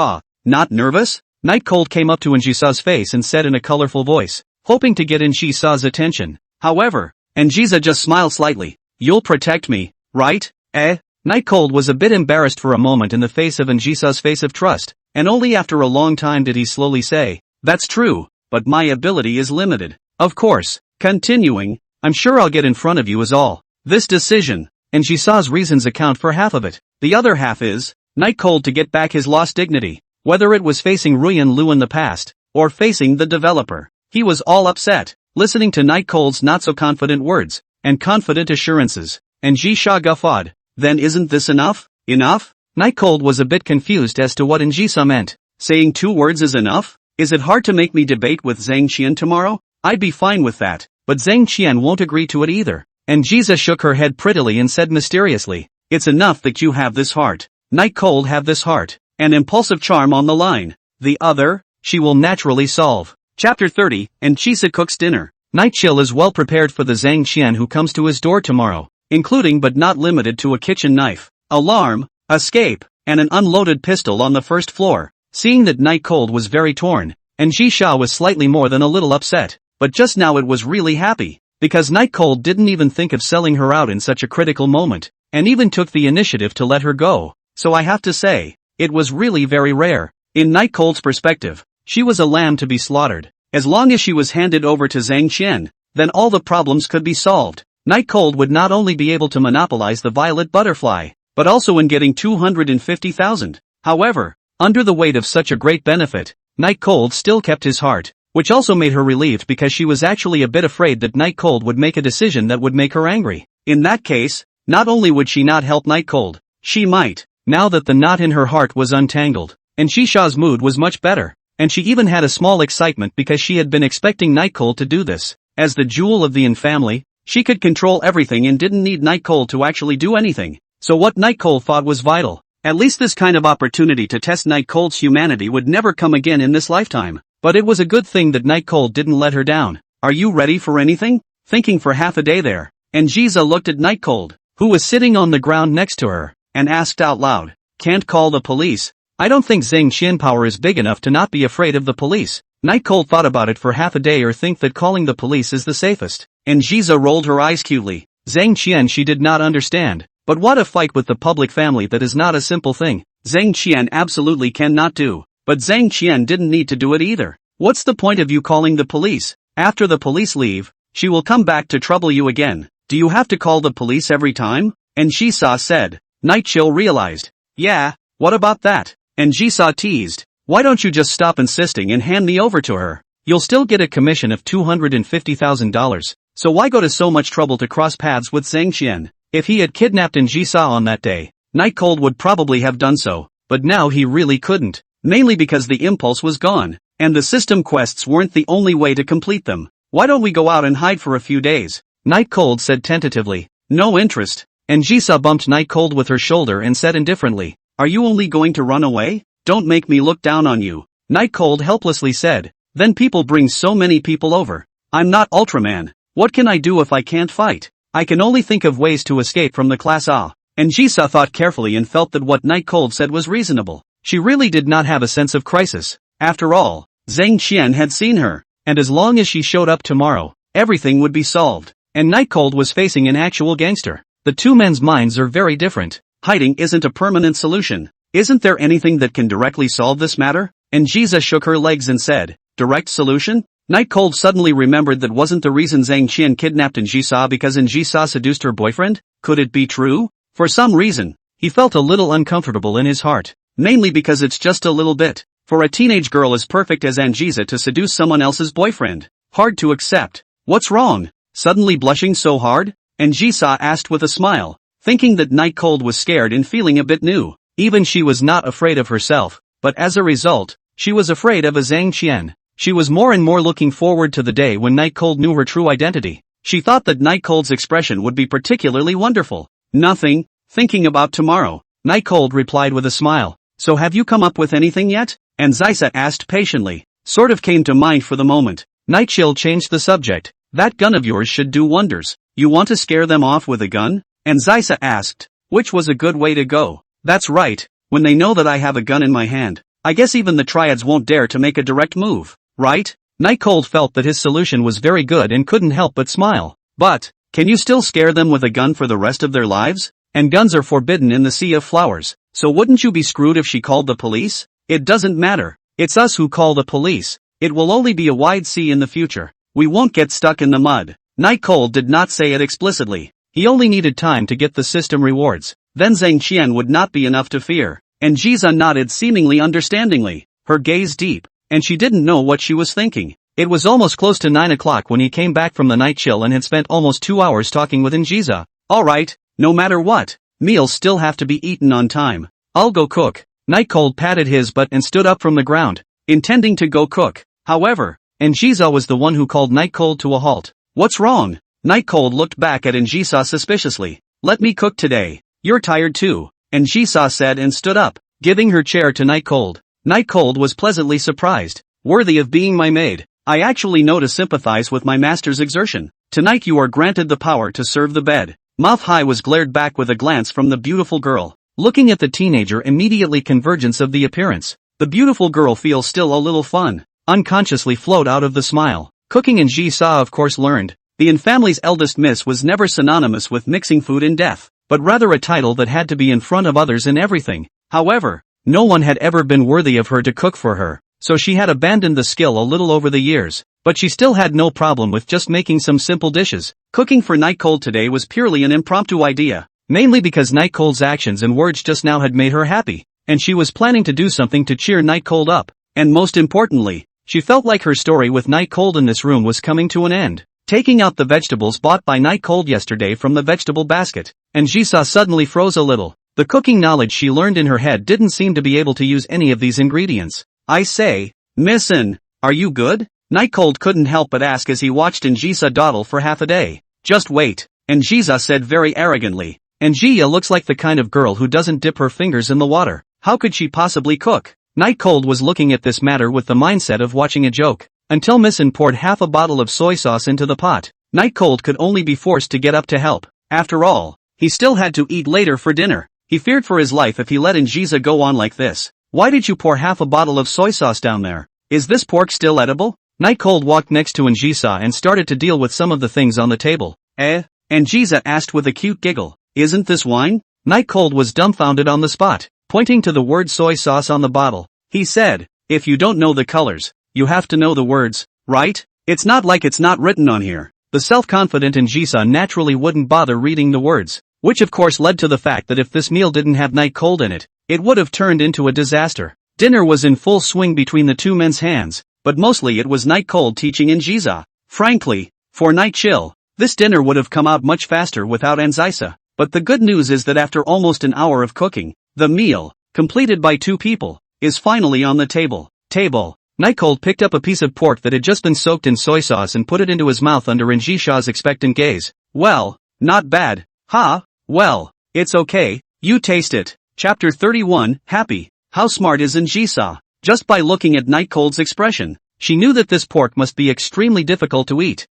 Not nervous? Night Cold came up to Anjisa's face and said in a colorful voice, hoping to get Anjisa's attention. However, Anjisa just smiled slightly. You'll protect me, right? Night Cold was a bit embarrassed for a moment in the face of Anjisa's face of trust, and only after a long time did he slowly say, that's true, but my ability is limited. Of course. Continuing, I'm sure I'll get in front of you is all. This decision, Anjisa's reasons account for half of it. The other half is, Night Cold to get back his lost dignity. Whether it was facing Ruyan Lu in the past, or facing the developer, he was all upset, listening to Night Cold's not-so-confident words, and confident assurances, and Anjisa guffawed. Then isn't this enough? Enough? Night Cold was a bit confused as to what Anjisa meant. Saying 2 words is enough? Is it hard to make me debate with Zhang Qian tomorrow? I'd be fine with that, but Zhang Qian won't agree to it either. Anjisa shook her head prettily and said mysteriously, it's enough that you have this heart. Night Cold have this heart, an impulsive charm on the line. The other, she will naturally solve. Chapter 30, Anjisa cooks dinner. Night Chill is well prepared for the Zhang Qian who comes to his door tomorrow, including but not limited to a kitchen knife, alarm, escape, and an unloaded pistol on the first floor. Seeing that Night Cold was very torn, Anjisa was slightly more than a little upset, but just now it was really happy, because Night Cold didn't even think of selling her out in such a critical moment, and even took the initiative to let her go. So I have to say, it was really very rare. In Night Cold's perspective, she was a lamb to be slaughtered. As long as she was handed over to Zhang Qian, then all the problems could be solved. Night Cold would not only be able to monopolize the violet butterfly, but also in getting 250,000. However, under the weight of such a great benefit, Night Cold still kept his heart, which also made her relieved because she was actually a bit afraid that Night Cold would make a decision that would make her angry. In that case, not only would she not help Night Cold, she might, now that the knot in her heart was untangled, and Shisha's mood was much better, and she even had a small excitement because she had been expecting Night Cold to do this. As the jewel of the Yin family, she could control everything and didn't need Night Cold to actually do anything. So what Night Cold thought was vital. At least this kind of opportunity to test Night Cold's humanity would never come again in this lifetime. But it was a good thing that Night Cold didn't let her down. Are you ready for anything? Thinking for half a day there, Anjisa looked at Night Cold, who was sitting on the ground next to her, and asked out loud, can't call the police? I don't think Zhang Qian power is big enough to not be afraid of the police. Night Cold thought about it for half a day or think that calling the police is the safest. Anjisa rolled her eyes cutely. Zhang Qian she did not understand. But what a fight with the public family that is not a simple thing. Zhang Qian absolutely cannot do. But Zhang Qian didn't need to do it either. What's the point of you calling the police? After the police leave, she will come back to trouble you again. Do you have to call the police every time? Anjisa said. Night Chill realized. Yeah, what about that? Anjisa teased. Why don't you just stop insisting and hand me over to her? You'll still get a commission of $250,000. So why go to so much trouble to cross paths with Zhang Qian? If he had kidnapped Anjisa on that day, Night Cold would probably have done so, but now he really couldn't, mainly because the impulse was gone. And the system quests weren't the only way to complete them. Why don't we go out and hide for a few days? Night Cold said tentatively. No interest. And Jisa bumped Night Cold with her shoulder and said indifferently. Are you only going to run away? Don't make me look down on you. Night Cold helplessly said. Then people bring so many people over. I'm not Ultraman. What can I do if I can't fight? I can only think of ways to escape from the class A. And Jisa thought carefully and felt that what Night Cold said was reasonable. She really did not have a sense of crisis. After all, Zhang Qian had seen her, and as long as she showed up tomorrow, everything would be solved. And Night Cold was facing an actual gangster. The two men's minds are very different. Hiding isn't a permanent solution. Isn't there anything that can directly solve this matter? And Jisa shook her legs and said, direct solution? Night Cold suddenly remembered that wasn't the reason Zhang Qian kidnapped Jisa because Jisa seduced her boyfriend? Could it be true? For some reason, he felt a little uncomfortable in his heart. Mainly because it's just a little bit. For a teenage girl as perfect as Anjisa to seduce someone else's boyfriend. Hard to accept. What's wrong? Suddenly blushing so hard? Anjisa asked with a smile, thinking that Night Cold was scared and feeling a bit new. Even she was not afraid of herself, but as a result, she was afraid of a Zhang Qian. She was more and more looking forward to the day when Night Cold knew her true identity. She thought that Night Cold's expression would be particularly wonderful. Nothing, thinking about tomorrow. Night Cold replied with a smile. So have you come up with anything yet? And Anjisa asked patiently. Sort of came to mind for the moment. Night Chill changed the subject. That gun of yours should do wonders. You want to scare them off with a gun? And Anjisa asked. Which was a good way to go. That's right. When they know that I have a gun in my hand, I guess even the triads won't dare to make a direct move. Right? Night Cold felt that his solution was very good and couldn't help but smile. But, can you still scare them with a gun for the rest of their lives? And guns are forbidden in the Sea of Flowers, so wouldn't you be screwed if she called the police? It doesn't matter. It's us who call the police. It will only be a wide sea in the future. We won't get stuck in the mud. Night Cold did not say it explicitly. He only needed time to get the system rewards. Then Zhang Qian would not be enough to fear. And Jisa nodded seemingly understandingly, her gaze deep. And she didn't know what she was thinking. It was almost close to 9 o'clock when he came back from the night chill and had spent almost 2 hours talking with Jisa. Alright, no matter what, meals still have to be eaten on time. I'll go cook. Night Cold patted his butt and stood up from the ground, intending to go cook. However, Jisa was the one who called Night Cold to a halt. What's wrong? Night Cold looked back at Jisa suspiciously. Let me cook today. You're tired too. Jisa said and stood up, giving her chair to Night Cold. Night Cold was pleasantly surprised. Worthy of being my maid. I actually know to sympathize with my master's exertion. Tonight you are granted the power to serve the bed. Manhwa was glared back with a glance from the beautiful girl. Looking at the teenager immediately convergence of the appearance. The beautiful girl feels still a little fun. Unconsciously flowed out of the smile. Cooking and Jisa of course learned. The Yin family's eldest miss was never synonymous with mixing food in death, but rather a title that had to be in front of others in everything. However, no one had ever been worthy of her to cook for her, so she had abandoned the skill a little over the years, but she still had no problem with just making some simple dishes. Cooking for Night Cold today was purely an impromptu idea, mainly because Night Cold's actions and words just now had made her happy, and she was planning to do something to cheer Night Cold up, and most importantly, she felt like her story with Night Cold in this room was coming to an end. Taking out the vegetables bought by Night Cold yesterday from the vegetable basket, and Jisa suddenly froze a little. The cooking knowledge she learned in her head didn't seem to be able to use any of these ingredients. I say, Missin, are you good? Night Cold couldn't help but ask as he watched Jisa dawdle for half a day. Just wait, Jisa said very arrogantly. Jia looks like the kind of girl who doesn't dip her fingers in the water. How could she possibly cook? Night Cold was looking at this matter with the mindset of watching a joke, until Missin poured half a bottle of soy sauce into the pot. Night Cold could only be forced to get up to help. After all, he still had to eat later for dinner. He feared for his life if he let Jisa go on like this. Why did you pour half a bottle of soy sauce down there? Is this pork still edible? Night Cold walked next to Jisa and started to deal with some of the things on the table. Jisa asked with a cute giggle. Isn't this wine? Night Cold was dumbfounded on the spot, pointing to the word soy sauce on the bottle. He said, if you don't know the colors, you have to know the words, right? It's not like it's not written on here. The self-confident Jisa naturally wouldn't bother reading the words. Which of course led to the fact that if this meal didn't have Night Cold in it, it would have turned into a disaster. Dinner was in full swing between the two men's hands, but mostly it was Night Cold teaching Jisa. Frankly, for Night Chill, this dinner would have come out much faster without Jisa. But the good news is that after almost an hour of cooking, the meal, completed by 2 people, is finally on the table. Night Cold picked up a piece of pork that had just been soaked in soy sauce and put it into his mouth under Njisha's expectant gaze. Well, not bad. Ha, well, it's okay, you taste it. Chapter 31, Happy. How smart is Njisa? Just by looking at Night Cold's expression, she knew that this pork must be extremely difficult to eat.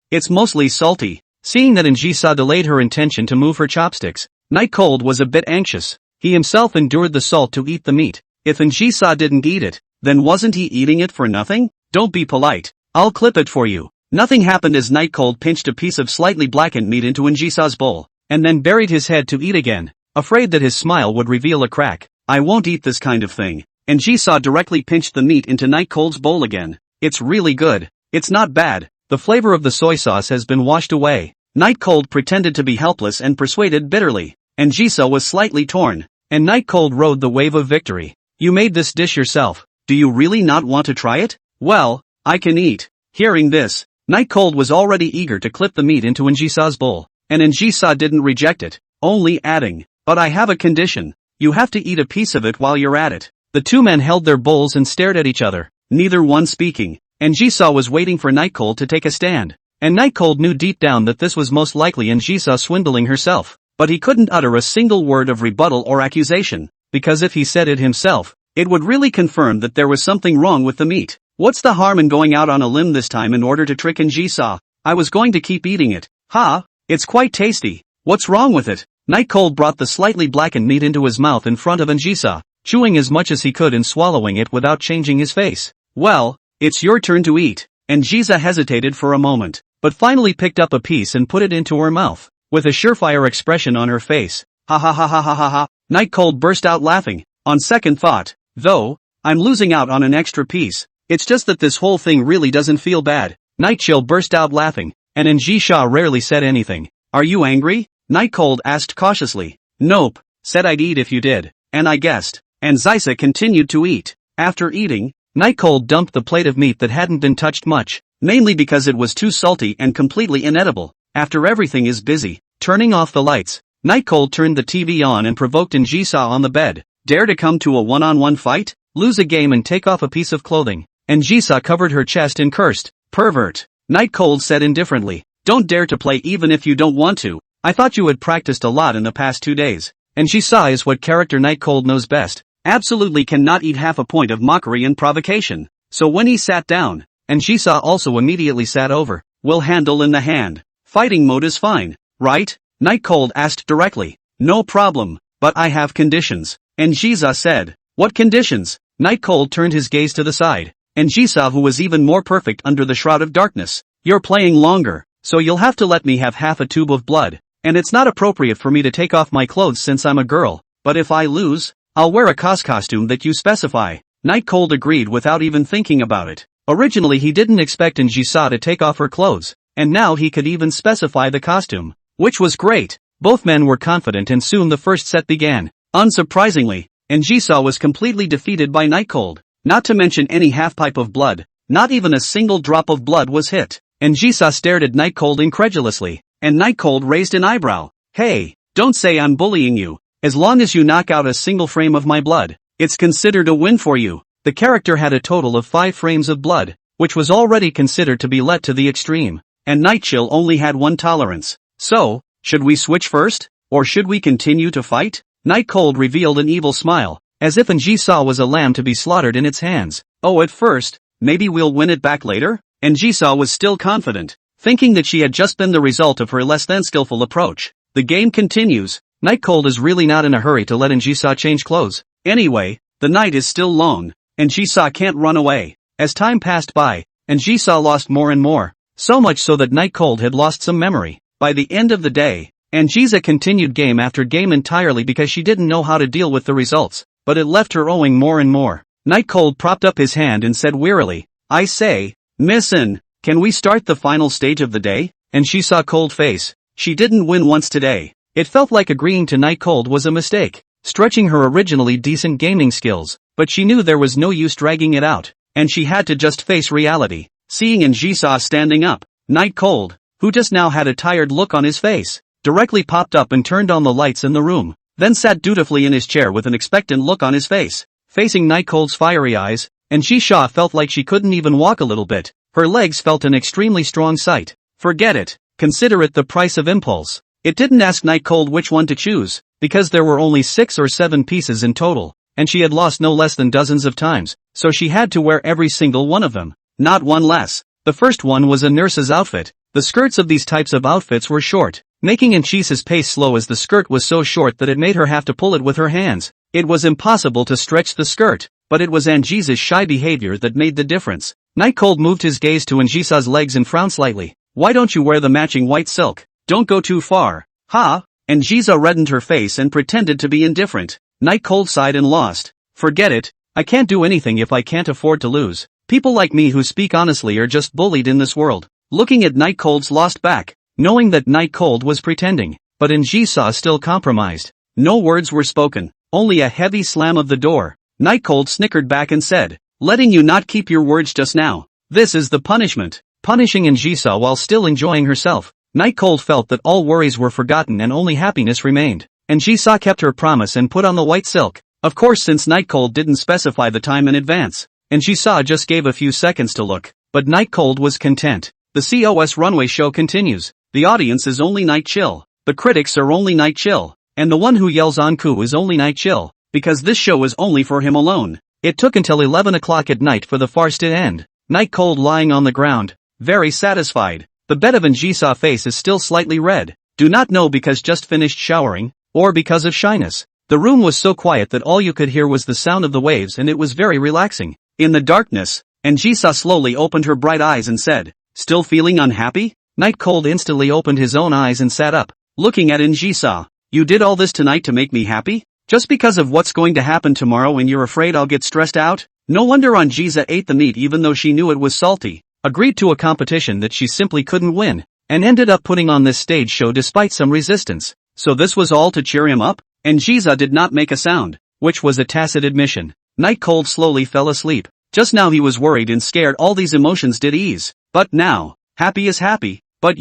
It's mostly salty. Seeing that Njisa delayed her intention to move her chopsticks, Night Cold was a bit anxious. He himself endured the salt to eat the meat. If Njisa didn't eat it, then wasn't he eating it for nothing? Don't be polite. I'll clip it for you. Nothing happened as Night Cold pinched a piece of slightly blackened meat into Njisa's bowl, and then buried his head to eat again, afraid that his smile would reveal a crack. I won't eat this kind of thing. Njisa directly pinched the meat into Night Cold's bowl again. It's really good. It's not bad. The flavor of the soy sauce has been washed away. Night Cold pretended to be helpless and persuaded bitterly. Njisa was slightly torn, and Night Cold rode the wave of victory. You made this dish yourself. Do you really not want to try it? Well, I can eat. Hearing this, Night Cold was already eager to clip the meat into Njisa's bowl, and Njisa didn't reject it, only adding, but I have a condition. You have to eat a piece of it while you're at it. The two men held their bowls and stared at each other, neither one speaking. Njisa was waiting for Night Cold to take a stand, and Night Cold knew deep down that this was most likely Njisa swindling herself, but he couldn't utter a single word of rebuttal or accusation, because if he said it himself, it would really confirm that there was something wrong with the meat. What's the harm in going out on a limb this time in order to trick Njisa? I was going to keep eating it. Ha, it's quite tasty. What's wrong with it? Night Cold brought the slightly blackened meat into his mouth in front of Njisa, chewing as much as he could and swallowing it without changing his face. Well, it's your turn to eat. Njisa hesitated for a moment, but finally picked up a piece and put it into her mouth, with a surefire expression on her face. Ha ha ha ha ha ha ha. Night Cold burst out laughing. On second thought, though, I'm losing out on an extra piece. It's just that this whole thing really doesn't feel bad. Night Chill burst out laughing, and Njisha rarely said anything. Are you angry? Night Cold asked cautiously. Nope, said I'd eat if you did, and I guessed. And Zysa continued to eat. After eating, Night Cold dumped the plate of meat that hadn't been touched much, mainly because it was too salty and completely inedible. After everything is busy, turning off the lights, Night Cold turned the TV on and provoked Njisa on the bed. Dare to come to a one-on-one fight? Lose a game and take off a piece of clothing. Njisa covered her chest and cursed. Pervert. Night Cold said indifferently. Don't dare to play even if you don't want to. I thought you had practiced a lot in the past 2 days. Njisa is what character Night Cold knows best. Absolutely cannot eat half a point of mockery and provocation. So when he sat down, Njisa also immediately sat over. Will handle in the hand. Fighting mode is fine, right? Night Cold asked directly. No problem, but I have conditions. Njisa said. What conditions? Night Cold turned his gaze to the side. Njisa, who was even more perfect under the shroud of darkness. You're playing longer, so you'll have to let me have half a tube of blood. And it's not appropriate for me to take off my clothes since I'm a girl. But if I lose, I'll wear a costume that you specify. Night Cold agreed without even thinking about it. Originally he didn't expect Njisa to take off her clothes, and now he could even specify the costume. Which was great. Both men were confident and soon the first set began. Unsurprisingly, Njisa was completely defeated by Night Cold. Not to mention any half pipe of blood. Not even a single drop of blood was hit. Njisa stared at Night Cold incredulously, and Night Cold raised an eyebrow. Hey, don't say I'm bullying you. As long as you knock out a single frame of my blood, it's considered a win for you. The character had a total of 5 frames of blood, which was already considered to be let to the extreme, and Night Chill only had 1 tolerance. So, should we switch first, or should we continue to fight? Night Cold revealed an evil smile, as if Njisa was a lamb to be slaughtered in its hands. Oh, at first, maybe we'll win it back later? Njisa was still confident, thinking that she had just been the result of her less than skillful approach. The game continues. Night Cold is really not in a hurry to let Njisa change clothes. Anyway, the night is still long, and Njisa can't run away. As time passed by, Njisa lost more and more, so much so that Night Cold had lost some memory. By the end of the day, Njisa continued game after game entirely because she didn't know how to deal with the results, but it left her owing more and more. Night Cold propped up his hand and said wearily, I say, Miss N, can we start the final stage of the day? Njisa cold face. She didn't win once today. It felt like agreeing to Night Cold was a mistake, stretching her originally decent gaming skills, but she knew there was no use dragging it out, and she had to just face reality. Seeing Njisa standing up, Night Cold, who just now had a tired look on his face, directly popped up and turned on the lights in the room, then sat dutifully in his chair with an expectant look on his face. Facing Night Cold's fiery eyes, and Jisha felt like she couldn't even walk a little bit. Her legs felt an extremely strong sight. Forget it. Consider it the price of impulse. It didn't ask Night Cold which one to choose, because there were only 6 or 7 pieces in total, and she had lost no less than dozens of times, so she had to wear every single one of them. Not one less. The first one was a nurse's outfit. The skirts of these types of outfits were short, making Anchisa's pace slow as the skirt was so short that it made her have to pull it with her hands. It was impossible to stretch the skirt, but it was Anchisa's shy behavior that made the difference. Night Cold moved his gaze to Anchisa's legs and frowned slightly. Why don't you wear the matching white silk? Don't go too far. Ha! Anchisa reddened her face and pretended to be indifferent. Night Cold sighed and lost. Forget it. I can't do anything if I can't afford to lose. People like me who speak honestly are just bullied in this world. Looking at Night Cold's lost back, knowing that Night Cold was pretending, but Anchisa still compromised. No words were spoken, only a heavy slam of the door. Night Cold snickered back and said, letting you not keep your words just now. This is the punishment. Punishing Anchisa while still enjoying herself. Night Cold felt that all worries were forgotten and only happiness remained. Anchisa kept her promise and put on the white silk. Of course, since Night Cold didn't specify the time in advance, Anchisa just gave a few seconds to look, but Night Cold was content. The COS runway show continues. The audience is only Night Chill. The critics are only Night Chill. And the one who yells Anku is only Night Chill, because this show is only for him alone. It took until 11 o'clock at night for the farce to end. Night Cold lying on the ground, very satisfied. The bed of Anchisa's face is still slightly red. Do not know because just finished showering, or because of shyness. The room was so quiet that all you could hear was the sound of the waves and it was very relaxing. In the darkness, Anchisa slowly opened her bright eyes and said, still feeling unhappy? Night Cold instantly opened his own eyes and sat up, looking at Anchisa. You did all this tonight to make me happy? Just because of what's going to happen tomorrow and you're afraid I'll get stressed out? No wonder Anchisa ate the meat even though she knew it was salty. Agreed to a competition that she simply couldn't win, and ended up putting on this stage show despite some resistance. So this was all to cheer him up? Anchisa did not make a sound, which was a tacit admission. Night Cold slowly fell asleep. Just now he was worried and scared, all these emotions did ease. But now, happy is happy, but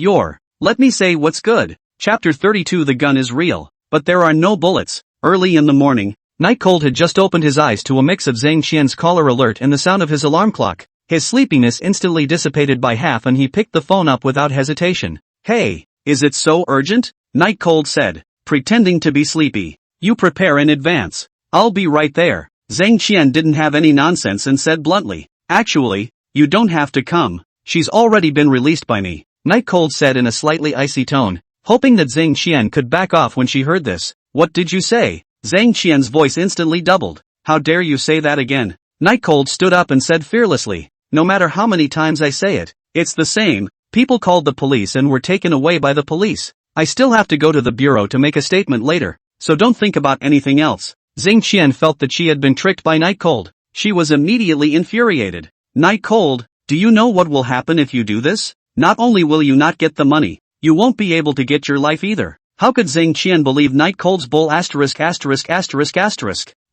let me say what's good. Chapter 32. The gun is real, but there are no bullets. Early in the morning, Night Cold had just opened his eyes to a mix of Zhang Qian's caller alert and the sound of his alarm clock. His sleepiness instantly dissipated by half and he picked the phone up without hesitation. Hey, is it so urgent? Night Cold said, pretending to be sleepy. You prepare in advance. I'll be right there. Zhang Qian didn't have any nonsense and said bluntly, actually, you don't have to come. She's already been released by me. Night Cold said in a slightly icy tone, hoping that Zhang Qian could back off when she heard this. What did you say? Zhang Qian's voice instantly doubled. How dare you say that again? Night Cold stood up and said fearlessly, no matter how many times I say it, it's the same. People called the police and were taken away by the police. I still have to go to the bureau to make a statement later, so don't think about anything else. Zhang Qian felt that she had been tricked by Night Cold. She was immediately infuriated. Night Cold, do you know what will happen if you do this? Not only will you not get the money, you won't be able to get your life either. How could Zhang Qian believe Night Cold's bull ********?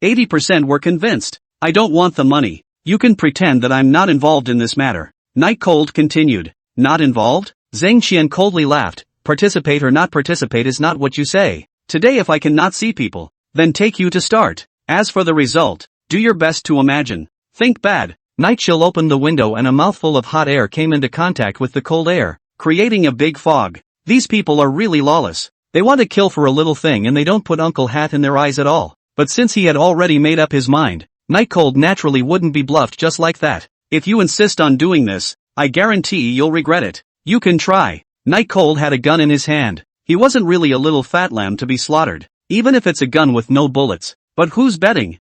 80% were convinced. I don't want the money. You can pretend that I'm not involved in this matter. Night Cold continued. Not involved? Zhang Qian coldly laughed. Participate or not participate is not what you say. Today if I cannot see people, then take you to start. As for the result, do your best to imagine. Think bad. Night Chill opened the window and a mouthful of hot air came into contact with the cold air, creating a big fog. These people are really lawless. They want to kill for a little thing and they don't put Uncle Hat in their eyes at all. But since he had already made up his mind, Night Cold naturally wouldn't be bluffed just like that. If you insist on doing this, I guarantee you'll regret it. You can try. Night Cold had a gun in his hand. He wasn't really a little fat lamb to be slaughtered, even if it's a gun with no bullets. But who's betting?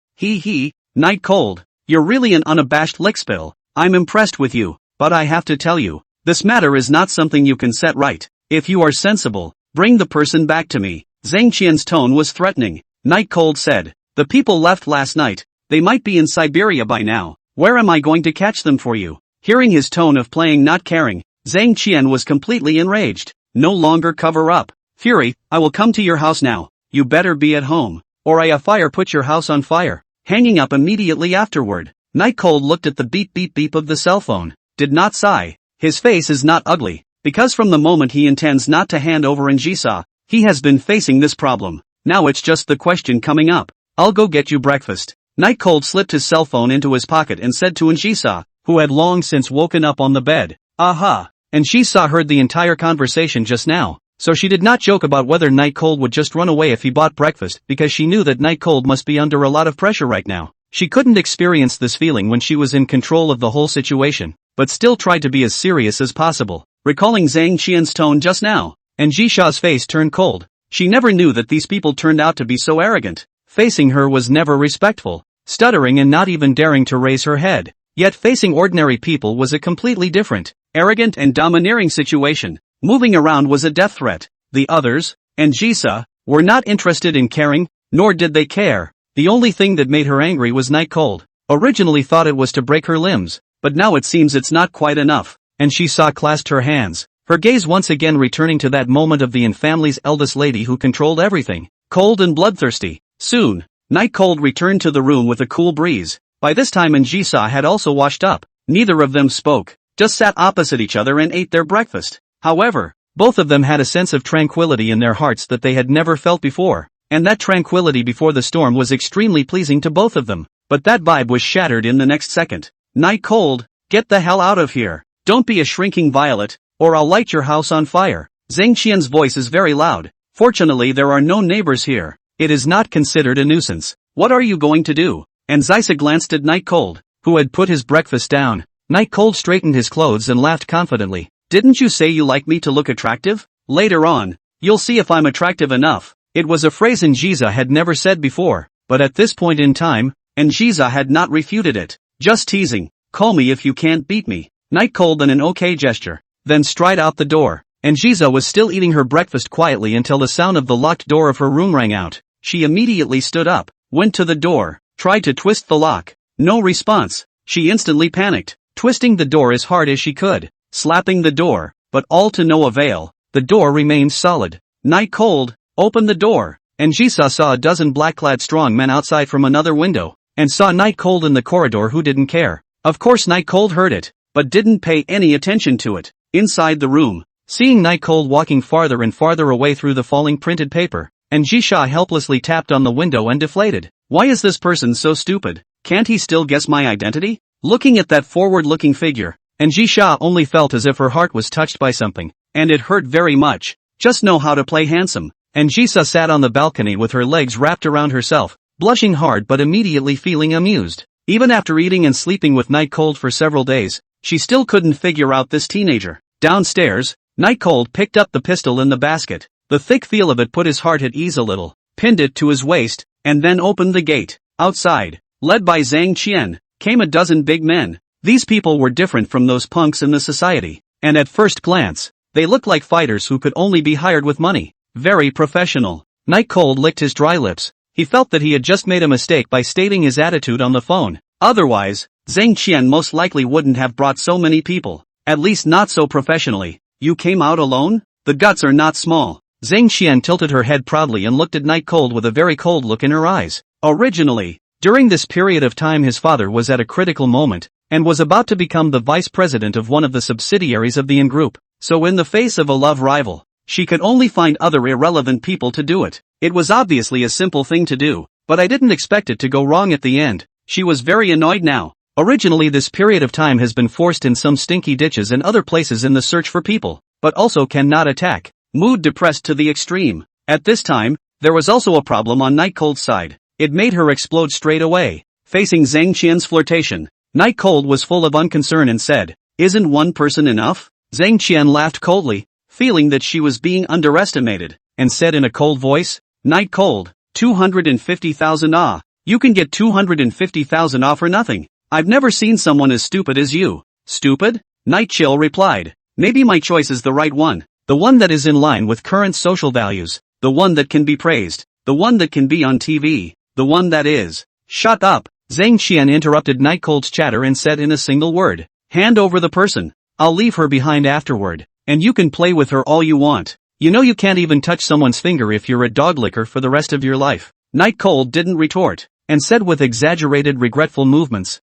Night Cold, you're really an unabashed lickspill. I'm impressed with you, but I have to tell you, this matter is not something you can set right. If you are sensible, bring the person back to me. Zhang Qian's tone was threatening. Night Cold said, the people left last night. They might be in Siberia by now. Where am I going to catch them for you? Hearing his tone of playing not caring, Zhang Qian was completely enraged. No longer cover up. Fury, I will come to your house now. You better be at home, or I fire put your house on fire. Hanging up immediately afterward, Night Cold looked at the beep beep beep of the cell phone. Did not sigh. His face is not ugly, because from the moment he intends not to hand over Anchisa, he has been facing this problem. Now it's just the question coming up. I'll go get you breakfast. Night Cold slipped his cell phone into his pocket and said to Njisa, who had long since woken up on the bed. Aha! And Njisa heard the entire conversation just now, so she did not joke about whether Night Cold would just run away if he bought breakfast because she knew that Night Cold must be under a lot of pressure right now. She couldn't experience this feeling when she was in control of the whole situation, but still tried to be as serious as possible. Recalling Zhang Qian's tone just now, and Jisha's face turned cold. She never knew that these people turned out to be so arrogant. Facing her was never respectful, stuttering and not even daring to raise her head. Yet facing ordinary people was a completely different, arrogant and domineering situation. Moving around was a death threat. The others, and Jisa, were not interested in caring, nor did they care. The only thing that made her angry was Night Cold. Originally thought it was to break her limbs, but now it seems it's not quite enough. And Jisa clasped her hands, her gaze once again returning to that moment of the family's eldest lady who controlled everything. Cold and bloodthirsty. Soon, Night Cold returned to the room with a cool breeze. By this time Njisa had also washed up. Neither of them spoke, just sat opposite each other and ate their breakfast. However, both of them had a sense of tranquility in their hearts that they had never felt before, and that tranquility before the storm was extremely pleasing to both of them. But that vibe was shattered in the next second. Night Cold, get the hell out of here. Don't be a shrinking violet, or I'll light your house on fire. Zhang Qian's voice is very loud. Fortunately there are no neighbors here. It is not considered a nuisance. What are you going to do? And Zisa glanced at Night Cold, who had put his breakfast down. Night Cold straightened his clothes and laughed confidently. Didn't you say you like me to look attractive? Later on, you'll see if I'm attractive enough. It was a phrase Njisa had never said before, but at this point in time, Njisa had not refuted it. Just teasing. Call me if you can't beat me. Night Cold in an okay gesture, then stride out the door. Njisa was still eating her breakfast quietly until the sound of the locked door of her room rang out. She immediately stood up, went to the door, tried to twist the lock. No response. She instantly panicked, twisting the door as hard as she could, slapping the door, but all to no avail. The door remained solid. Night Cold, open the door. Njisa saw a dozen black-clad strong men outside from another window, and saw Night Cold in the corridor who didn't care. Of course Night Cold heard it, but didn't pay any attention to it. Inside the room, seeing Night Cold walking farther and farther away through the falling printed paper, Njisa helplessly tapped on the window and deflated. Why is this person so stupid? Can't he still guess my identity? Looking at that forward-looking figure, Njisa only felt as if her heart was touched by something, and it hurt very much. Just know how to play handsome. Njisa sat on the balcony with her legs wrapped around herself, blushing hard but immediately feeling amused. Even after eating and sleeping with Night Cold for several days, she still couldn't figure out this teenager. Downstairs, Night Cold picked up the pistol in the basket. The thick feel of it put his heart at ease a little, pinned it to his waist, and then opened the gate. Outside, led by Zhang Qian, came a dozen big men. These people were different from those punks in the society, and at first glance, they looked like fighters who could only be hired with money. Very professional. Night Cold licked his dry lips. He felt that he had just made a mistake by stating his attitude on the phone. Otherwise, Zhang Qian most likely wouldn't have brought so many people. At least not so professionally. You came out alone? The guts are not small. Zhang Qian tilted her head proudly and looked at Night Cold with a very cold look in her eyes. Originally, during this period of time his father was at a critical moment, and was about to become the vice president of one of the subsidiaries of the In Group. So in the face of a love rival, she could only find other irrelevant people to do it. It was obviously a simple thing to do, but I didn't expect it to go wrong at the end. She was very annoyed now. Originally this period of time has been forced in some stinky ditches and other places in the search for people, but also cannot attack. Mood depressed to the extreme. At this time, there was also a problem on Night Cold's side. It made her explode straight away. Facing Zhang Qian's flirtation, Night Cold was full of unconcern and said, "Isn't one person enough?" Zhang Qian laughed coldly, feeling that she was being underestimated, and said in a cold voice, "Night Cold, 250,000 ah. You can get 250,000 ah for nothing. I've never seen someone as stupid as you." "Stupid?" Night Chill replied. "Maybe my choice is the right one. The one that is in line with current social values. The one that can be praised. The one that can be on TV. The one that is." "Shut up." Zhang Qian interrupted Night Cold's chatter and said in a single word, "Hand over the person. I'll leave her behind afterward, and you can play with her all you want. You know you can't even touch someone's finger if you're a dog licker for the rest of your life." Night Cold didn't retort, and said with exaggerated regretful movements,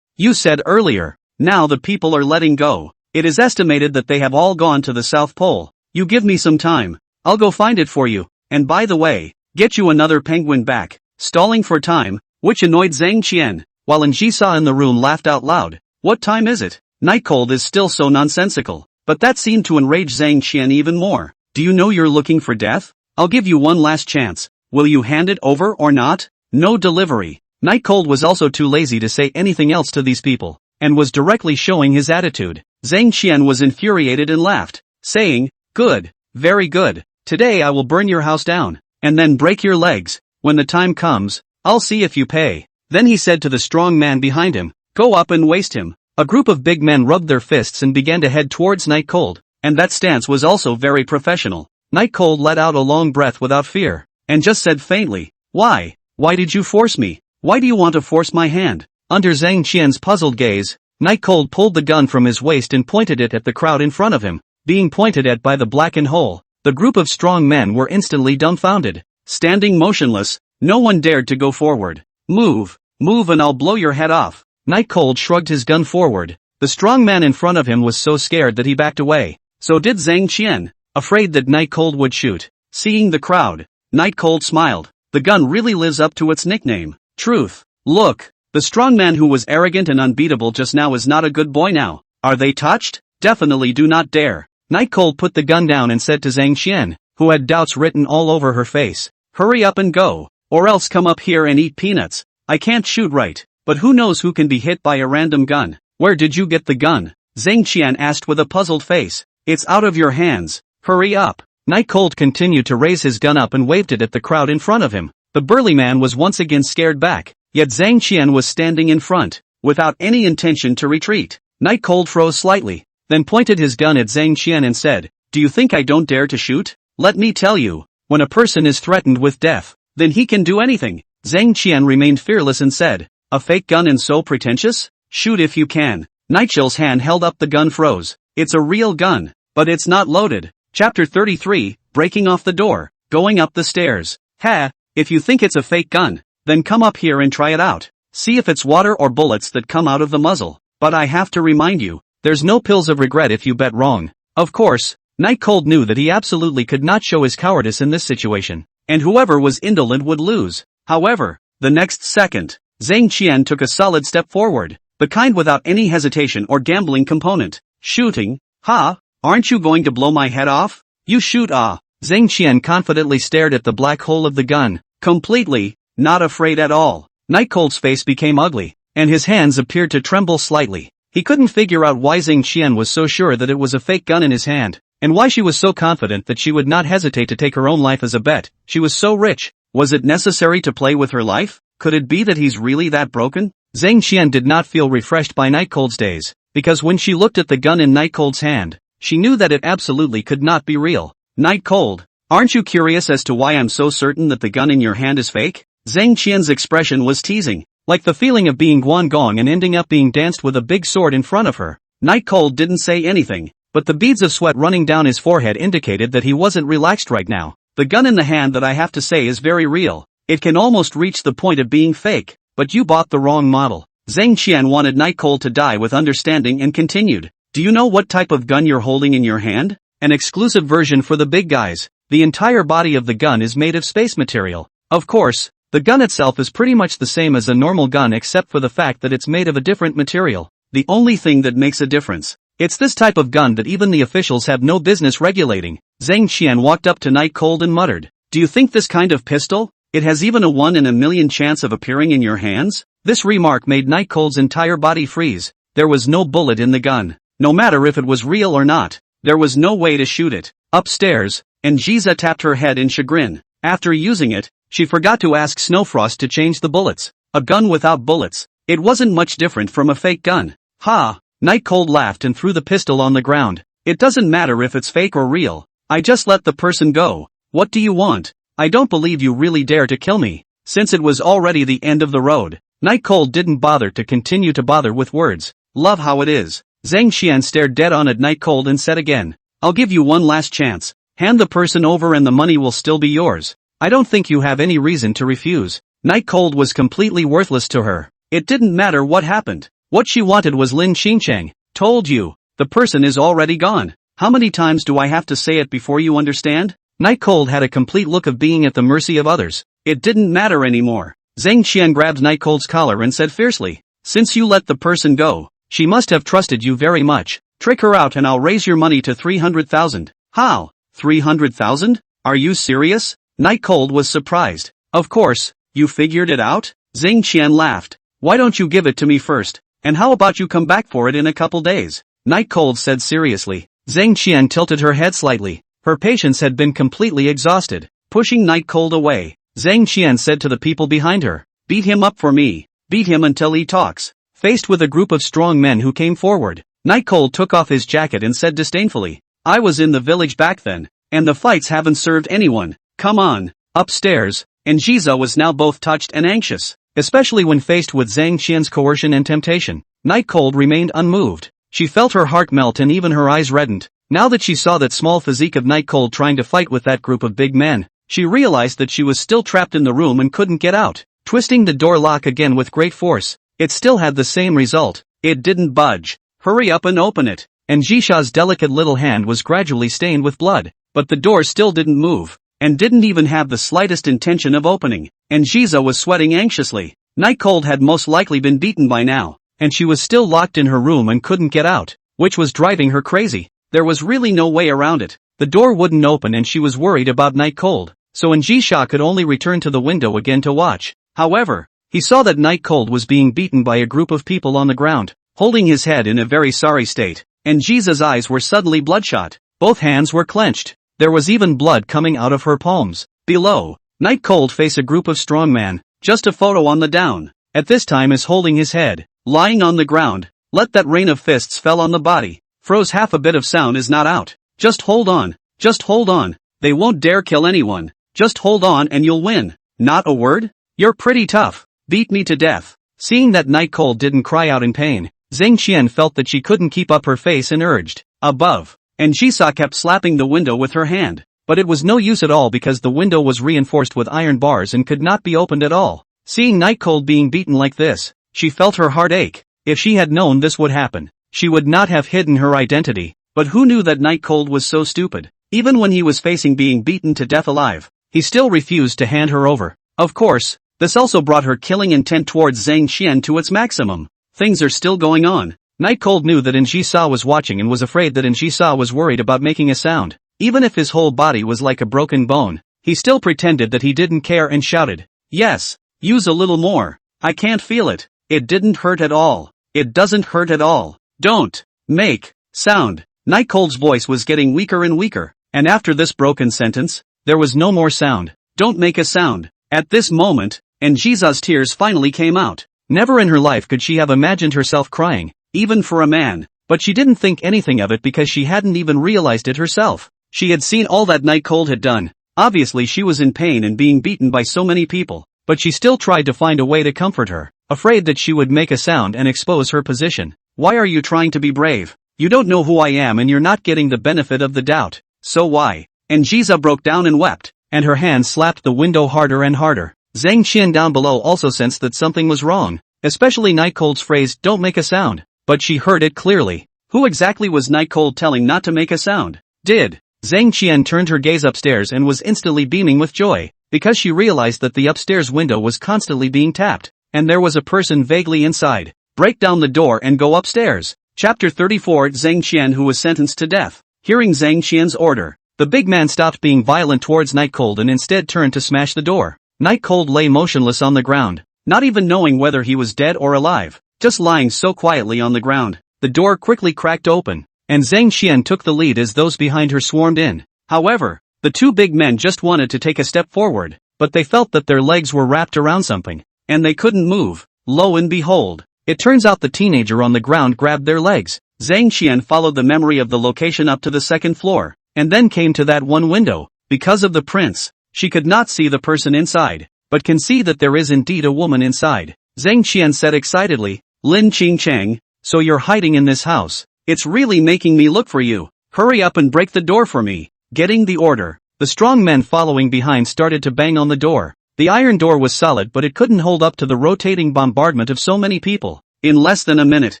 You said earlier, now the people are letting go. It is estimated that they have all gone to the South Pole. You give me some time. I'll go find it for you, and by the way, get you another penguin back." Stalling for time, which annoyed Zhang Qian, while Jisa in the room laughed out loud. What time is it? Night Cold is still so nonsensical, but that seemed to enrage Zhang Qian even more. Do you know you're looking for death? I'll give you one last chance. Will you hand it over or not? No delivery. Night Cold was also too lazy to say anything else to these people, and was directly showing his attitude. Zhang Qian was infuriated and laughed, saying, "Good, very good. Today I will burn your house down, and then break your legs. When the time comes, I'll see if you pay." Then he said to the strong man behind him, "Go up and waste him." A group of big men rubbed their fists and began to head towards Night Cold, and that stance was also very professional. Night Cold let out a long breath without fear, and just said faintly, "Why? Why did you force me? Why do you want to force my hand?" Under Zhang Qian's puzzled gaze, Night Cold pulled the gun from his waist and pointed it at the crowd in front of him. Being pointed at by the blackened hole, the group of strong men were instantly dumbfounded. Standing motionless, no one dared to go forward. "Move, move and I'll blow your head off." Night Cold shrugged his gun forward. The strong man in front of him was so scared that he backed away. So did Zhang Qian, afraid that Night Cold would shoot. Seeing the crowd, Night Cold smiled. The gun really lives up to its nickname. Truth. Look, the strong man who was arrogant and unbeatable just now is not a good boy now. Are they touched? Definitely do not dare. Night Cold put the gun down and said to Zhang Qian, who had doubts written all over her face, "Hurry up and go, or else come up here and eat peanuts. I can't shoot right, but who knows who can be hit by a random gun." "Where did you get the gun?" Zhang Qian asked with a puzzled face. "It's out of your hands. Hurry up." Night Cold continued to raise his gun up and waved it at the crowd in front of him. The burly man was once again scared back, yet Zhang Qian was standing in front, without any intention to retreat. Night Cold froze slightly, then pointed his gun at Zhang Qian and said, "Do you think I don't dare to shoot? Let me tell you, when a person is threatened with death, then he can do anything." Zhang Qian remained fearless and said, "A fake gun and so pretentious? Shoot if you can." Nightchill's hand held up the gun froze. "It's a real gun, but it's not loaded." Chapter 33, Breaking off the door, going up the stairs. "Ha, if you think it's a fake gun, then come up here and try it out. See if it's water or bullets that come out of the muzzle. But I have to remind you, there's no pills of regret if you bet wrong." Of course, Night Cold knew that he absolutely could not show his cowardice in this situation, and whoever was indolent would lose. However, the next second, Zhang Qian took a solid step forward, the kind without any hesitation or gambling component. "Shooting? Ha? Aren't you going to blow my head off? You shoot ah." Zhang Qian confidently stared at the black hole of the gun, completely, not afraid at all. Night Cold's face became ugly, and his hands appeared to tremble slightly. He couldn't figure out why Zhang Qian was so sure that it was a fake gun in his hand, and why she was so confident that she would not hesitate to take her own life as a bet. She was so rich. Was it necessary to play with her life? Could it be that he's really that broken? Zhang Qian did not feel refreshed by Night Cold's days, because when she looked at the gun in Night Cold's hand, she knew that it absolutely could not be real. "Night Cold, aren't you curious as to why I'm so certain that the gun in your hand is fake?" Zhang Qian's expression was teasing, like the feeling of being Guangong and ending up being danced with a big sword in front of her. Night Cold didn't say anything, but the beads of sweat running down his forehead indicated that he wasn't relaxed right now. "The gun in the hand that I have to say is very real. It can almost reach the point of being fake, but you bought the wrong model." Zhang Qian wanted Night Cold to die with understanding and continued, "Do you know what type of gun you're holding in your hand? An exclusive version for the big guys. The entire body of the gun is made of space material. Of course, the gun itself is pretty much the same as a normal gun except for the fact that it's made of a different material. The only thing that makes a difference. It's this type of gun that even the officials have no business regulating." Zhang Qian walked up to Night Cold and muttered, "Do you think this kind of pistol? It has even a 1 in a million chance of appearing in your hands?" This remark made Night Cold's entire body freeze. There was no bullet in the gun. No matter if it was real or not, there was no way to shoot it. Upstairs, Jisa tapped her head in chagrin. After using it, she forgot to ask Snowfrost to change the bullets. A gun without bullets. It wasn't much different from a fake gun. "Ha!" Night Cold laughed and threw the pistol on the ground. "It doesn't matter if it's fake or real. I just let the person go. What do you want? I don't believe you really dare to kill me." Since it was already the end of the road, Night Cold didn't bother to continue to bother with words. "Love how it is." Zhang Qian stared dead on at Night Cold and said again, "I'll give you one last chance. Hand the person over and the money will still be yours. I don't think you have any reason to refuse." Night Cold was completely worthless to her. It didn't matter what happened. What she wanted was Lin Qingcheng. "Told you, the person is already gone. How many times do I have to say it before you understand?" Night Cold had a complete look of being at the mercy of others. It didn't matter anymore. Zhang Qian grabbed Night Cold's collar and said fiercely, "Since you let the person go, she must have trusted you very much. Trick her out and I'll raise your money to 300,000. How? 300,000? Are you serious?" Night Cold was surprised. "Of course, you figured it out?" Zhang Qian laughed. "Why don't you give it to me first? And how about you come back for it in a couple days?" Night Cold said seriously. Zhang Qian tilted her head slightly. Her patience had been completely exhausted. Pushing Night Cold away, Zhang Qian said to the people behind her, "Beat him up for me. Beat him until he talks." Faced with a group of strong men who came forward, Night Cold took off his jacket and said disdainfully, "I was in the village back then, and the fights haven't served anyone. Come on, upstairs." And Jiza was now both touched and anxious, especially when faced with Zhang Qian's coercion and temptation. Night Cold remained unmoved. She felt her heart melt and even her eyes reddened. Now that she saw that small physique of Night Cold trying to fight with that group of big men, she realized that she was still trapped in the room and couldn't get out. Twisting the door lock again with great force, it still had the same result. It didn't budge. "Hurry up and open it." And Jisha's delicate little hand was gradually stained with blood, but the door still didn't move, and didn't even have the slightest intention of opening, and Jiza was sweating anxiously. Night Cold had most likely been beaten by now, and she was still locked in her room and couldn't get out, which was driving her crazy. There was really no way around it. The door wouldn't open and she was worried about Night Cold, so Jisha could only return to the window again to watch. However, he saw that Night Cold was being beaten by a group of people on the ground, holding his head in a very sorry state, and Jiza's eyes were suddenly bloodshot. Both hands were clenched. There was even blood coming out of her palms. Below, Night Cold faced a group of strongmen, just a photo on the down. At this time is holding his head, lying on the ground. Let that rain of fists fell on the body. Froze half a bit of sound is not out. Just hold on. Just hold on. They won't dare kill anyone. Just hold on and you'll win. Not a word? You're pretty tough. Beat me to death. Seeing that Night Cold didn't cry out in pain, Zhang Qian felt that she couldn't keep up her face and urged, "Above." And Jisa kept slapping the window with her hand. But it was no use at all because the window was reinforced with iron bars and could not be opened at all. Seeing Night Cold being beaten like this, she felt her heart ache. If she had known this would happen, she would not have hidden her identity. But who knew that Night Cold was so stupid? Even when he was facing being beaten to death alive, he still refused to hand her over. Of course, this also brought her killing intent towards Zhang Qian to its maximum. Things are still going on. Night Cold knew that Jisa was watching and was afraid that Jisa was worried about making a sound. Even if his whole body was like a broken bone, he still pretended that he didn't care and shouted, "Yes, use a little more. I can't feel it. It didn't hurt at all. It doesn't hurt at all. Don't make sound." Night Cold's voice was getting weaker and weaker, and after this broken sentence, there was no more sound. "Don't make a sound." At this moment, Jisa's tears finally came out. Never in her life could she have imagined herself crying, even for a man, but she didn't think anything of it because she hadn't even realized it herself. She had seen all that Night Cold had done. Obviously she was in pain and being beaten by so many people, but she still tried to find a way to comfort her, afraid that she would make a sound and expose her position. "Why are you trying to be brave? You don't know who I am and you're not getting the benefit of the doubt. So why?" And Jiza broke down and wept, and her hand slapped the window harder and harder. Zhang Qian down below also sensed that something was wrong, especially Night Cold's phrase, "Don't make a sound," but she heard it clearly. Who exactly was Night Cold telling not to make a sound? Zhang Qian turned her gaze upstairs and was instantly beaming with joy, because she realized that the upstairs window was constantly being tapped, and there was a person vaguely inside. Break down the door and go upstairs. Chapter 34. Zhang Qian, who was sentenced to death. Hearing Zhang Qian's order, the big man stopped being violent towards Night Cold and instead turned to smash the door. Night Cold lay motionless on the ground, not even knowing whether he was dead or alive, just lying so quietly on the ground. The door quickly cracked open, and Zhang Qian took the lead as those behind her swarmed in. However, the two big men just wanted to take a step forward, but they felt that their legs were wrapped around something, and they couldn't move. Lo and behold, it turns out the teenager on the ground grabbed their legs. Zhang Qian followed the memory of the location up to the second floor, and then came to that one window. Because of the prints, she could not see the person inside, but can see that there is indeed a woman inside. Zhang Qian said excitedly, "Lin Qingcheng, so you're hiding in this house. It's really making me look for you. Hurry up and break the door for me." Getting the order, the strong men following behind started to bang on the door. The iron door was solid, but it couldn't hold up to the rotating bombardment of so many people. In less than a minute,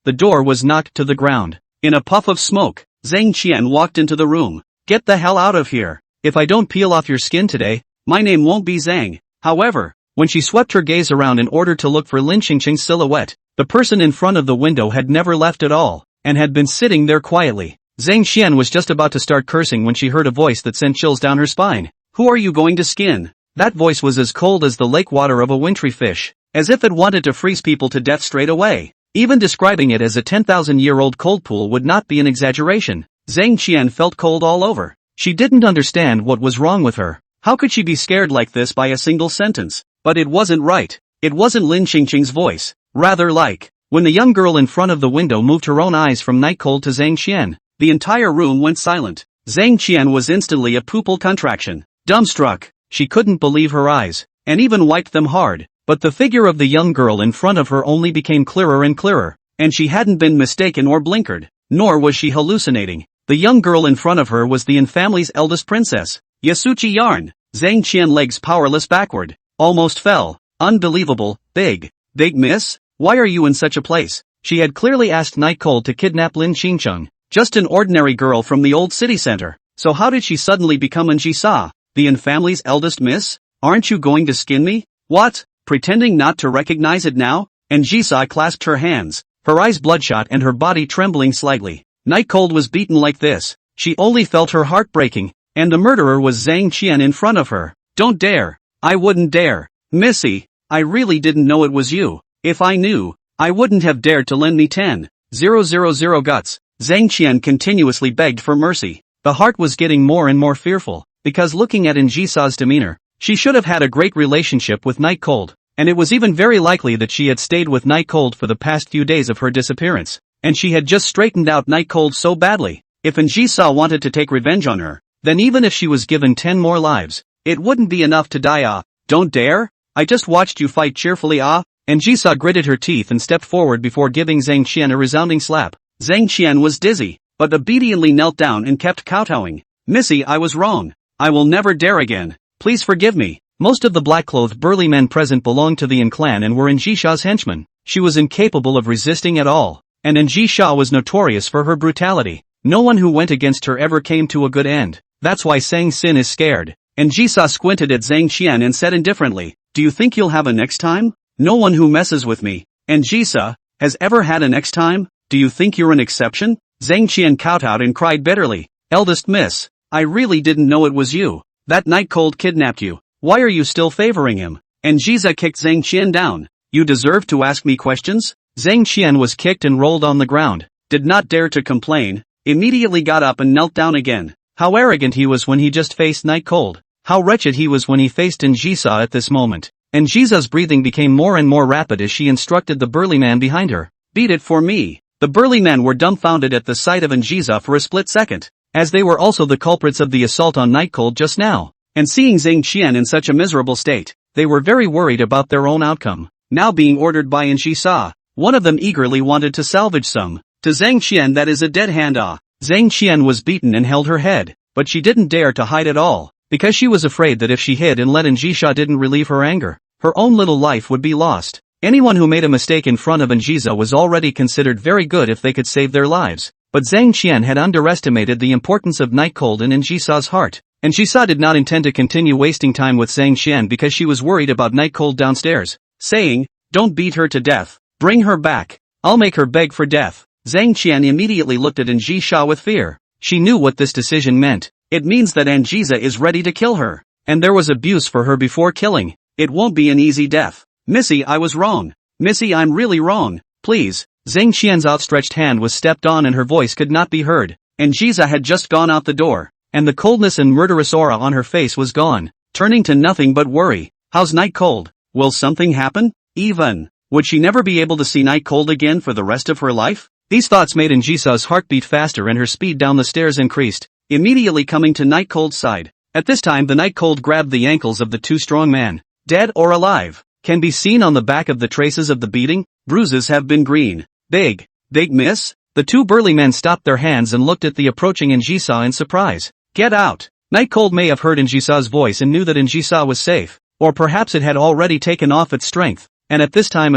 the door was knocked to the ground. In a puff of smoke, Zhang Qian walked into the room. "Get the hell out of here. If I don't peel off your skin today, my name won't be Zhang." However, When she swept her gaze around in order to look for Lin Qingqing's silhouette, the person in front of the window had never left at all, and had been sitting there quietly. Zhang Qian was just about to start cursing when she heard a voice that sent chills down her spine. "Who are you going to skin?" That voice was as cold as the lake water of a wintry fish, as if it wanted to freeze people to death straight away. Even describing it as a 10,000-year-old cold pool would not be an exaggeration. Zhang Qian felt cold all over. She didn't understand what was wrong with her. How could she be scared like this by a single sentence? But it wasn't right. It wasn't Lin Qingqing's voice. Rather like, when the young girl in front of the window moved her own eyes from night cold to Zhang Qian, the entire room went silent. Zhang Qian was instantly a pupil contraction. Dumbstruck, she couldn't believe her eyes, and even wiped them hard. But the figure of the young girl in front of her only became clearer and clearer, and she hadn't been mistaken or blinkered, nor was she hallucinating. The young girl in front of her was the Yin family's eldest princess, Yasuchi Yarn. Zhang Qian legs powerless backward, almost fell. Unbelievable, big miss? Why are you in such a place? She had clearly asked Night Cold to kidnap Lin Qingqing, just an ordinary girl from the old city center. So how did she suddenly become An Jisa, the Yin family's eldest miss? Aren't you going to skin me? What? Pretending not to recognize it now? And Jisa clasped her hands, her eyes bloodshot and her body trembling slightly. Night Cold was beaten like this. She only felt her heart breaking, and the murderer was Zhang Qian in front of her. Don't dare. I wouldn't dare. Missy, I really didn't know it was you. If I knew, I wouldn't have dared to lend me 10,000 guts. Zhang Qian continuously begged for mercy. The heart was getting more and more fearful, because looking at Jisa's demeanor, she should have had a great relationship with Night Cold, and it was even very likely that she had stayed with Night Cold for the past few days of her disappearance, and she had just straightened out Night Cold so badly. If Jisa wanted to take revenge on her, then even if she was given 10 more lives, it wouldn't be enough to die. Don't dare? I just watched you fight cheerfully. And Jisa gritted her teeth and stepped forward before giving Zhang Qian a resounding slap. Zhang Qian was dizzy, but obediently knelt down and kept kowtowing. Missy, I was wrong. I will never dare again. Please forgive me. Most of the black-clothed burly men present belonged to the Yin clan and were Jisha's henchmen. She was incapable of resisting at all, and Jisha was notorious for her brutality. No one who went against her ever came to a good end. That's why Sang Sin is scared. And Jisa squinted at Zhang Qian and said indifferently, "Do you think you'll have a next time? No one who messes with me, and Jisa, has ever had a next time. Do you think you're an exception?" Zhang Qian kowtowed and cried bitterly, "Eldest miss, I really didn't know it was you. That Night Cold kidnapped you. Why are you still favoring him?" And Jisa kicked Zhang Qian down. "You deserve to ask me questions?" Zhang Qian was kicked and rolled on the ground, did not dare to complain, immediately got up and knelt down again. How arrogant he was when he just faced Night Cold. How wretched he was when he faced Jisa at this moment. And Jisa's breathing became more and more rapid as she instructed the burly man behind her. "Beat it for me." The burly men were dumbfounded at the sight of Jisa for a split second, as they were also the culprits of the assault on Night Cold just now. And seeing Zhang Qian in such a miserable state, they were very worried about their own outcome. Now being ordered by Jisa, one of them eagerly wanted to salvage some. To Zhang Qian, that is a dead hand. Zhang Qian was beaten and held her head, but she didn't dare to hide at all, because she was afraid that if she hid and let Jisha didn't relieve her anger, her own little life would be lost. Anyone who made a mistake in front of Jisa was already considered very good if they could save their lives. But Zhang Qian had underestimated the importance of Night Cold in Jisa's heart, and Jisa did not intend to continue wasting time with Zhang Qian because she was worried about Night Cold downstairs, saying, "Don't beat her to death. Bring her back. I'll make her beg for death." Zhang Qian immediately looked at Jisha with fear. She knew what this decision meant. It means that Jisa is ready to kill her, and there was abuse for her before killing. It won't be an easy death. "Missy, I was wrong. Missy, I'm really wrong. Please." Zhang Qian's outstretched hand was stepped on and her voice could not be heard. And Jisa had just gone out the door, and the coldness and murderous aura on her face was gone, turning to nothing but worry. How's Night Cold? Will something happen? Even, would she never be able to see Night Cold again for the rest of her life? These thoughts made Jisa's heart beat faster and her speed down the stairs increased, immediately coming to Night Cold's side. At this time the Night Cold grabbed the ankles of the two strong men. Dead or alive, can be seen on the back of the traces of the beating. Bruises have been green. Big miss? The two burly men stopped their hands and looked at the approaching Jisa in surprise. "Get out!" Night Cold may have heard Jisa's voice and knew that Jisa was safe, or perhaps it had already taken off its strength, and at this time,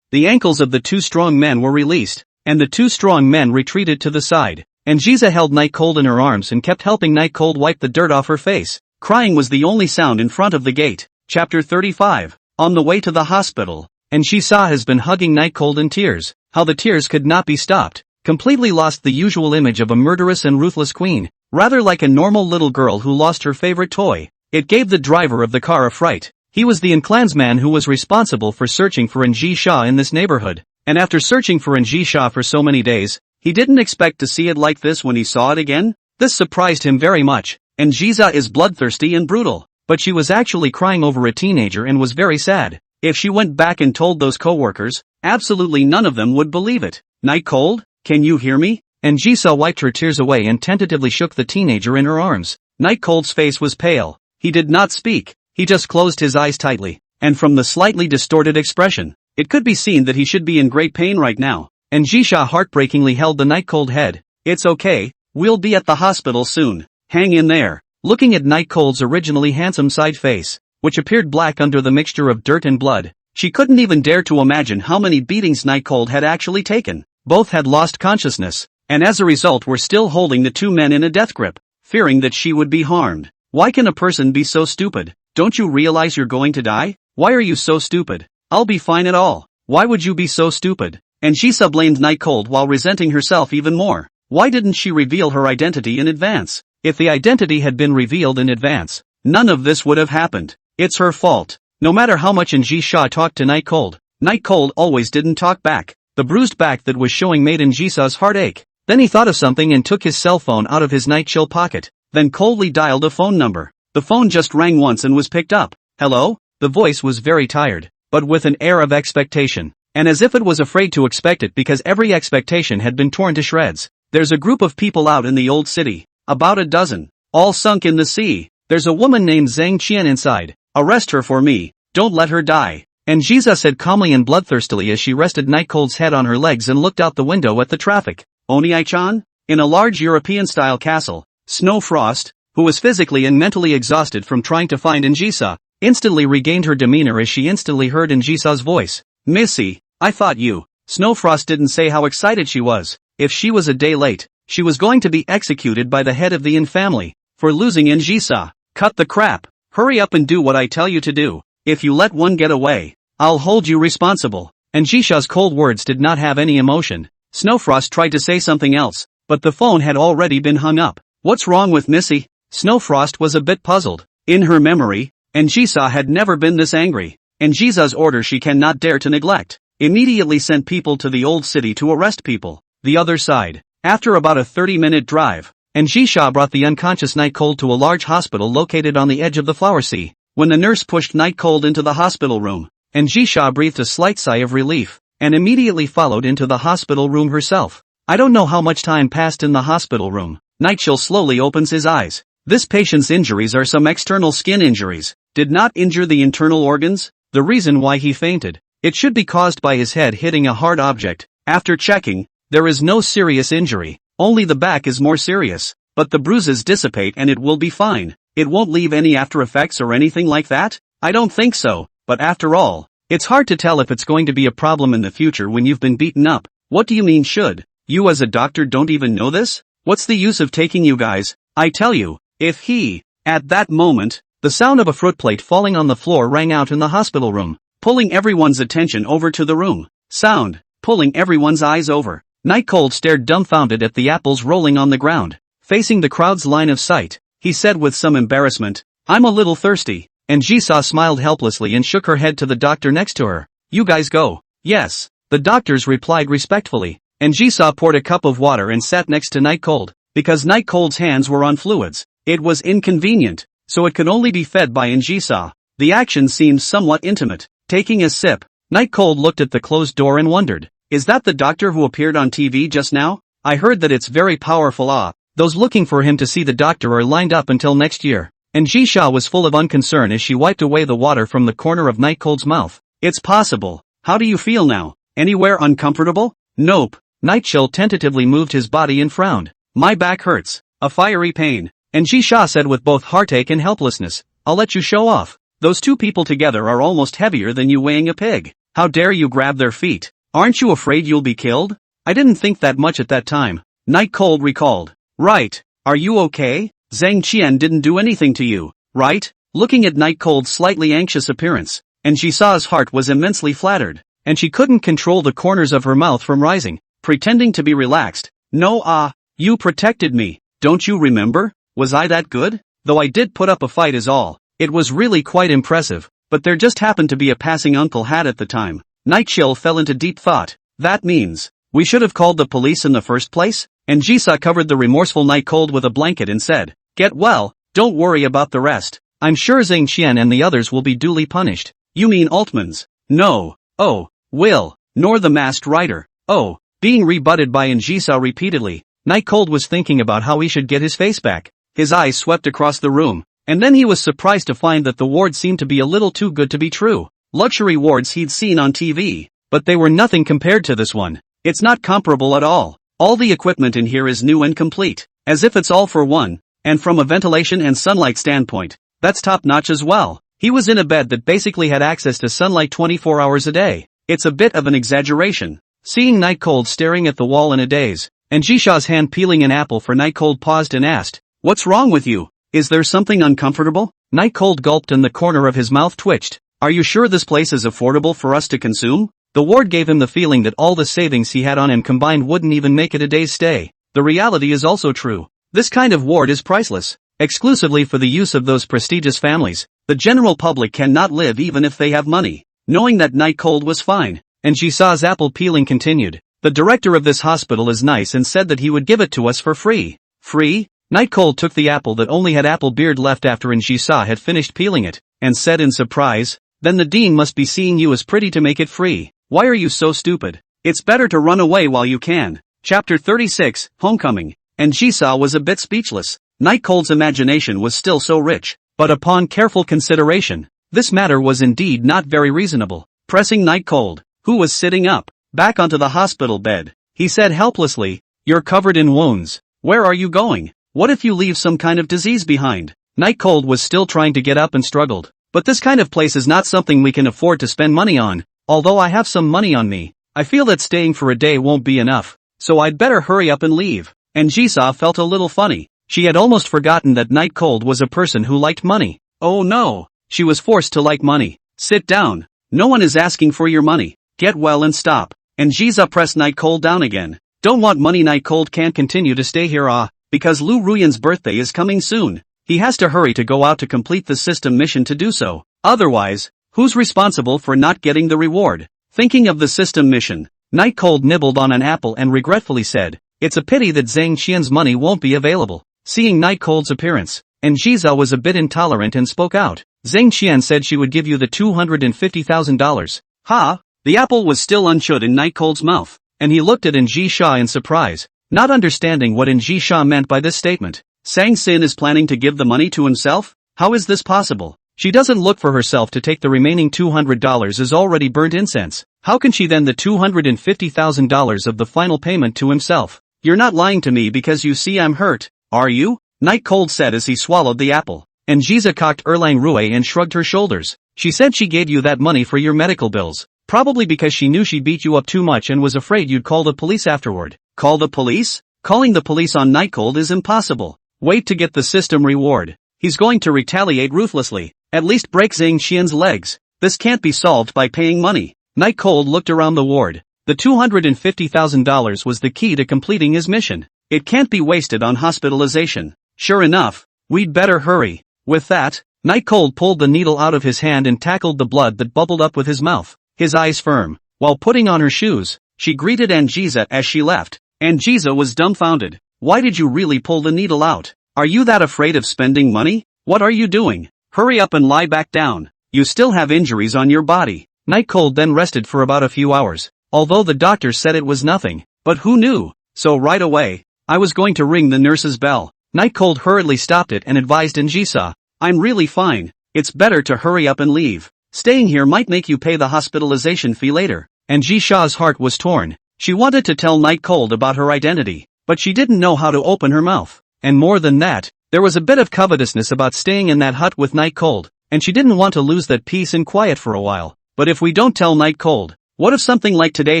the ankles of the two strong men were released, and the two strong men retreated to the side, and Jisa held Night Cold in her arms and kept helping Night Cold wipe the dirt off her face. Crying was the only sound in front of the gate. Chapter 35. On the way to the hospital. And Shisa has been hugging Night Cold in tears. How the tears could not be stopped. Completely lost the usual image of a murderous and ruthless queen. Rather like a normal little girl who lost her favorite toy. It gave the driver of the car a fright. He was the clansman who was responsible for searching for Nji Sha in this neighborhood. And after searching for Nji Sha for so many days, he didn't expect to see it like this when he saw it again. This surprised him very much. Njiza is bloodthirsty and brutal. But she was actually crying over a teenager and was very sad. If she went back and told those co-workers, absolutely none of them would believe it. Night Cold, can you hear me? Njiza wiped her tears away and tentatively shook the teenager in her arms. Night Cold's face was pale. He did not speak. He just closed his eyes tightly. And from the slightly distorted expression, it could be seen that he should be in great pain right now. Njisha heartbreakingly held the Night Cold head. It's okay, we'll be at the hospital soon. Hang in there. Looking at Night Cold's originally handsome side face, which appeared black under the mixture of dirt and blood, she couldn't even dare to imagine how many beatings Night Cold had actually taken. Both had lost consciousness, and as a result were still holding the two men in a death grip, fearing that she would be harmed. Why can a person be so stupid? Don't you realize you're going to die? Why are you so stupid? I'll be fine at all. Why would you be so stupid? And Shisa blamed Night Cold while resenting herself even more. Why didn't she reveal her identity in advance? If the identity had been revealed in advance, none of this would have happened. It's her fault. No matter how much Nji Sha talked to Night Cold always didn't talk back. The bruised back that was showing made Njisa's heart ache. Then he thought of something and took his cell phone out of his night chill pocket, then coldly dialed a phone number. The phone just rang once and was picked up. Hello? The voice was very tired, but with an air of expectation, and as if it was afraid to expect it because every expectation had been torn to shreds. There's a group of people out in the old city, about a dozen, all sunk in the sea. There's a woman named Zhang Qian inside. Arrest her for me, don't let her die. And Jiza said calmly and bloodthirstily as she rested Night Cold's head on her legs and looked out the window at the traffic. Oni-chan? In a large European-style castle, Snow Frost, who was physically and mentally exhausted from trying to find Njisa, instantly regained her demeanor as she instantly heard Njisa's voice. Missy, I thought you. Snowfrost didn't say how excited she was. If she was a day late, she was going to be executed by the head of the Yin family, for losing Njisa. Cut the crap. Hurry up and do what I tell you to do. If you let one get away, I'll hold you responsible. Njisha's cold words did not have any emotion. Snowfrost tried to say something else, but the phone had already been hung up. What's wrong with Missy? Snowfrost was a bit puzzled. In her memory, Njisa had never been this angry. Njisa's order she cannot dare to neglect. Immediately sent people to the old city to arrest people. The other side. After about a 30-minute drive, Njisha brought the unconscious Night Cold to a large hospital located on the edge of the Flower Sea. When the nurse pushed Night Cold into the hospital room, Njisha breathed a slight sigh of relief, and immediately followed into the hospital room herself. I don't know how much time passed in the hospital room. Nightchill slowly opens his eyes. This patient's injuries are some external skin injuries. Did not injure the internal organs. The reason why he fainted. It should be caused by his head hitting a hard object. After checking, there is no serious injury. Only the back is more serious. But the bruises dissipate and it will be fine. It won't leave any after effects or anything like that? I don't think so. But after all, it's hard to tell if it's going to be a problem in the future when you've been beaten up. What do you mean should? You as a doctor don't even know this? What's the use of taking you guys? I tell you, if he... At that moment, the sound of a fruit plate falling on the floor rang out in the hospital room, pulling everyone's attention over to the room. Sound, pulling everyone's eyes over. Night Cold stared dumbfounded at the apples rolling on the ground. Facing the crowd's line of sight, he said with some embarrassment, I'm a little thirsty. And Jisa smiled helplessly and shook her head to the doctor next to her. You guys go. Yes. The doctors replied respectfully. And Jisa poured a cup of water and sat next to Night Cold. Because Night Cold's hands were on fluids, it was inconvenient, so it could only be fed by Njisa. The action seemed somewhat intimate. Taking a sip, Night Cold looked at the closed door and wondered, is that the doctor who appeared on TV just now? I heard that it's very powerful. Those looking for him to see the doctor are lined up until next year. And Jisha was full of unconcern as she wiped away the water from the corner of Night Cold's mouth. It's possible. How do you feel now? Anywhere uncomfortable? Nope. Nightchill tentatively moved his body and frowned. My back hurts. A fiery pain. And Jisha said with both heartache and helplessness, I'll let you show off. Those two people together are almost heavier than you weighing a pig. How dare you grab their feet? Aren't you afraid you'll be killed? I didn't think that much at that time. Night Cold recalled. Right. Are you okay? Zhang Qian didn't do anything to you, right? looking at Night Cold's slightly anxious appearance, and Jisa's heart was immensely flattered, and she couldn't control the corners of her mouth from rising, pretending to be relaxed. No, you protected me, don't you remember? Was I that good? Though I did put up a fight is all. It was really quite impressive, but there just happened to be a passing uncle had at the time. Night Chill fell into deep thought. That means, we should have called the police in the first place? And Jisa covered the remorseful Night Cold with a blanket and said, get well, don't worry about the rest. I'm sure Zhang Qian and the others will be duly punished. You mean Altmans? No. Oh, Will, nor the masked rider. Oh, being rebutted by Jisa repeatedly, Night Cold was thinking about how he should get his face back. His eyes swept across the room, and then he was surprised to find that the ward seemed to be a little too good to be true. Luxury wards he'd seen on TV, but they were nothing compared to this one. It's not comparable at all. All the equipment in here is new and complete, as if it's all for one, and from a ventilation and sunlight standpoint, that's top-notch as well. He was in a bed that basically had access to sunlight 24 hours a day. It's a bit of an exaggeration. Seeing Night Cold staring at the wall in a daze, and Jisha's hand peeling an apple for Night Cold paused and asked, what's wrong with you? Is there something uncomfortable? Night Cold gulped and the corner of his mouth twitched. Are you sure this place is affordable for us to consume? The ward gave him the feeling that all the savings he had on him combined wouldn't even make it a day's stay. The reality is also true. This kind of ward is priceless, exclusively for the use of those prestigious families. The general public cannot live even if they have money. Knowing that Night Cold was fine, and Jisa's apple peeling continued. The director of this hospital is nice and said that he would give it to us for free. Free? Night Cold took the apple that only had apple beard left after Jisa had finished peeling it, and said in surprise, then the dean must be seeing you as pretty to make it free. Why are you so stupid? It's better to run away while you can. Chapter 36, Homecoming. And Jisa was a bit speechless. Night Cold's imagination was still so rich, but upon careful consideration, this matter was indeed not very reasonable. Pressing Night Cold, who was sitting up, back onto the hospital bed, he said helplessly, you're covered in wounds. Where are you going? What if you leave some kind of disease behind? Night Cold was still trying to get up and struggled. But this kind of place is not something we can afford to spend money on. Although I have some money on me, I feel that staying for a day won't be enough, so I'd better hurry up and leave. And Jisa felt a little funny. She had almost forgotten that Night Cold was a person who liked money. Oh no, she was forced to like money. Sit down. No one is asking for your money. Get well and stop. And Jisa pressed Night Cold down again. Don't want money. Night Cold can't continue to stay here because Lu Ruyan's birthday is coming soon. He has to hurry to go out to complete the system mission to do so. Otherwise, who's responsible for not getting the reward? Thinking of the system mission, Night Cold nibbled on an apple and regretfully said, it's a pity that Zhang Qian's money won't be available. Seeing Night Cold's appearance, and Jisa was a bit intolerant and spoke out. Zhang Qian said she would give you the $250,000. Ha! The apple was still unchewed in Night Cold's mouth, and he looked at Jisha in surprise, not understanding what Jisha meant by this statement. Sang Sin is planning to give the money to himself? How is this possible? She doesn't look for herself to take the remaining $200 as already burnt incense. How can she then the $250,000 of the final payment to himself? You're not lying to me because you see I'm hurt, are you? Night Cold said as he swallowed the apple. And Jisa cocked Erlang Rue and shrugged her shoulders. She said she gave you that money for your medical bills, probably because she knew she beat you up too much and was afraid you'd call the police afterward. Call the police? Calling the police on Night Cold is impossible. Wait to get the system reward. He's going to retaliate ruthlessly. At least break Zhang Qian's legs. This can't be solved by paying money. Night Cold looked around the ward. The $250,000 was the key to completing his mission. It can't be wasted on hospitalization. Sure enough, we'd better hurry. With that, Night Cold pulled the needle out of his hand and tackled the blood that bubbled up with his mouth. His eyes firm. While putting on her shoes, she greeted Jisa as she left. Jisa was dumbfounded. Why did you really pull the needle out? Are you that afraid of spending money? What are you doing? Hurry up and lie back down. You still have injuries on your body. Night Cold then rested for about a few hours, although the doctor said it was nothing. But who knew? So right away, I was going to ring the nurse's bell. Night Cold hurriedly stopped it and advised Jisa, I'm really fine. It's better to hurry up and leave. Staying here might make you pay the hospitalization fee later. And Jisha's heart was torn. She wanted to tell Night Cold about her identity, but she didn't know how to open her mouth. And more than that, there was a bit of covetousness about staying in that hut with Night Cold, and she didn't want to lose that peace and quiet for a while. But if we don't tell Night Cold, what if something like today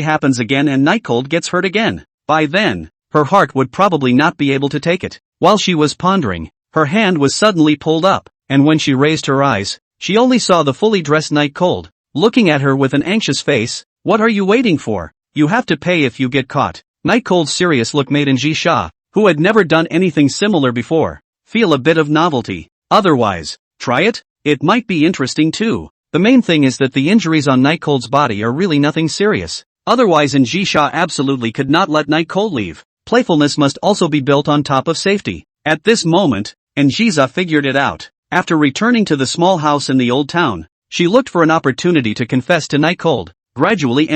happens again and Night Cold gets hurt again? By then, her heart would probably not be able to take it. While she was pondering, her hand was suddenly pulled up. and when she raised her eyes, she only saw the fully dressed Night Cold, looking at her with an anxious face. "What are you waiting for? You have to pay if you get caught." Night Cold's serious look made Ji-sha, who had never done anything similar before, feel a bit of novelty. "Otherwise, try it? It might be interesting too. The main thing is that the injuries on Night Cold's body are really nothing serious." Otherwise Ji-sha absolutely could not let Night Cold leave. Playfulness must also be built on top of safety. At this moment, Ji-sha figured it out. After returning to the small house in the old town, she looked for an opportunity to confess to Night Cold. Gradually,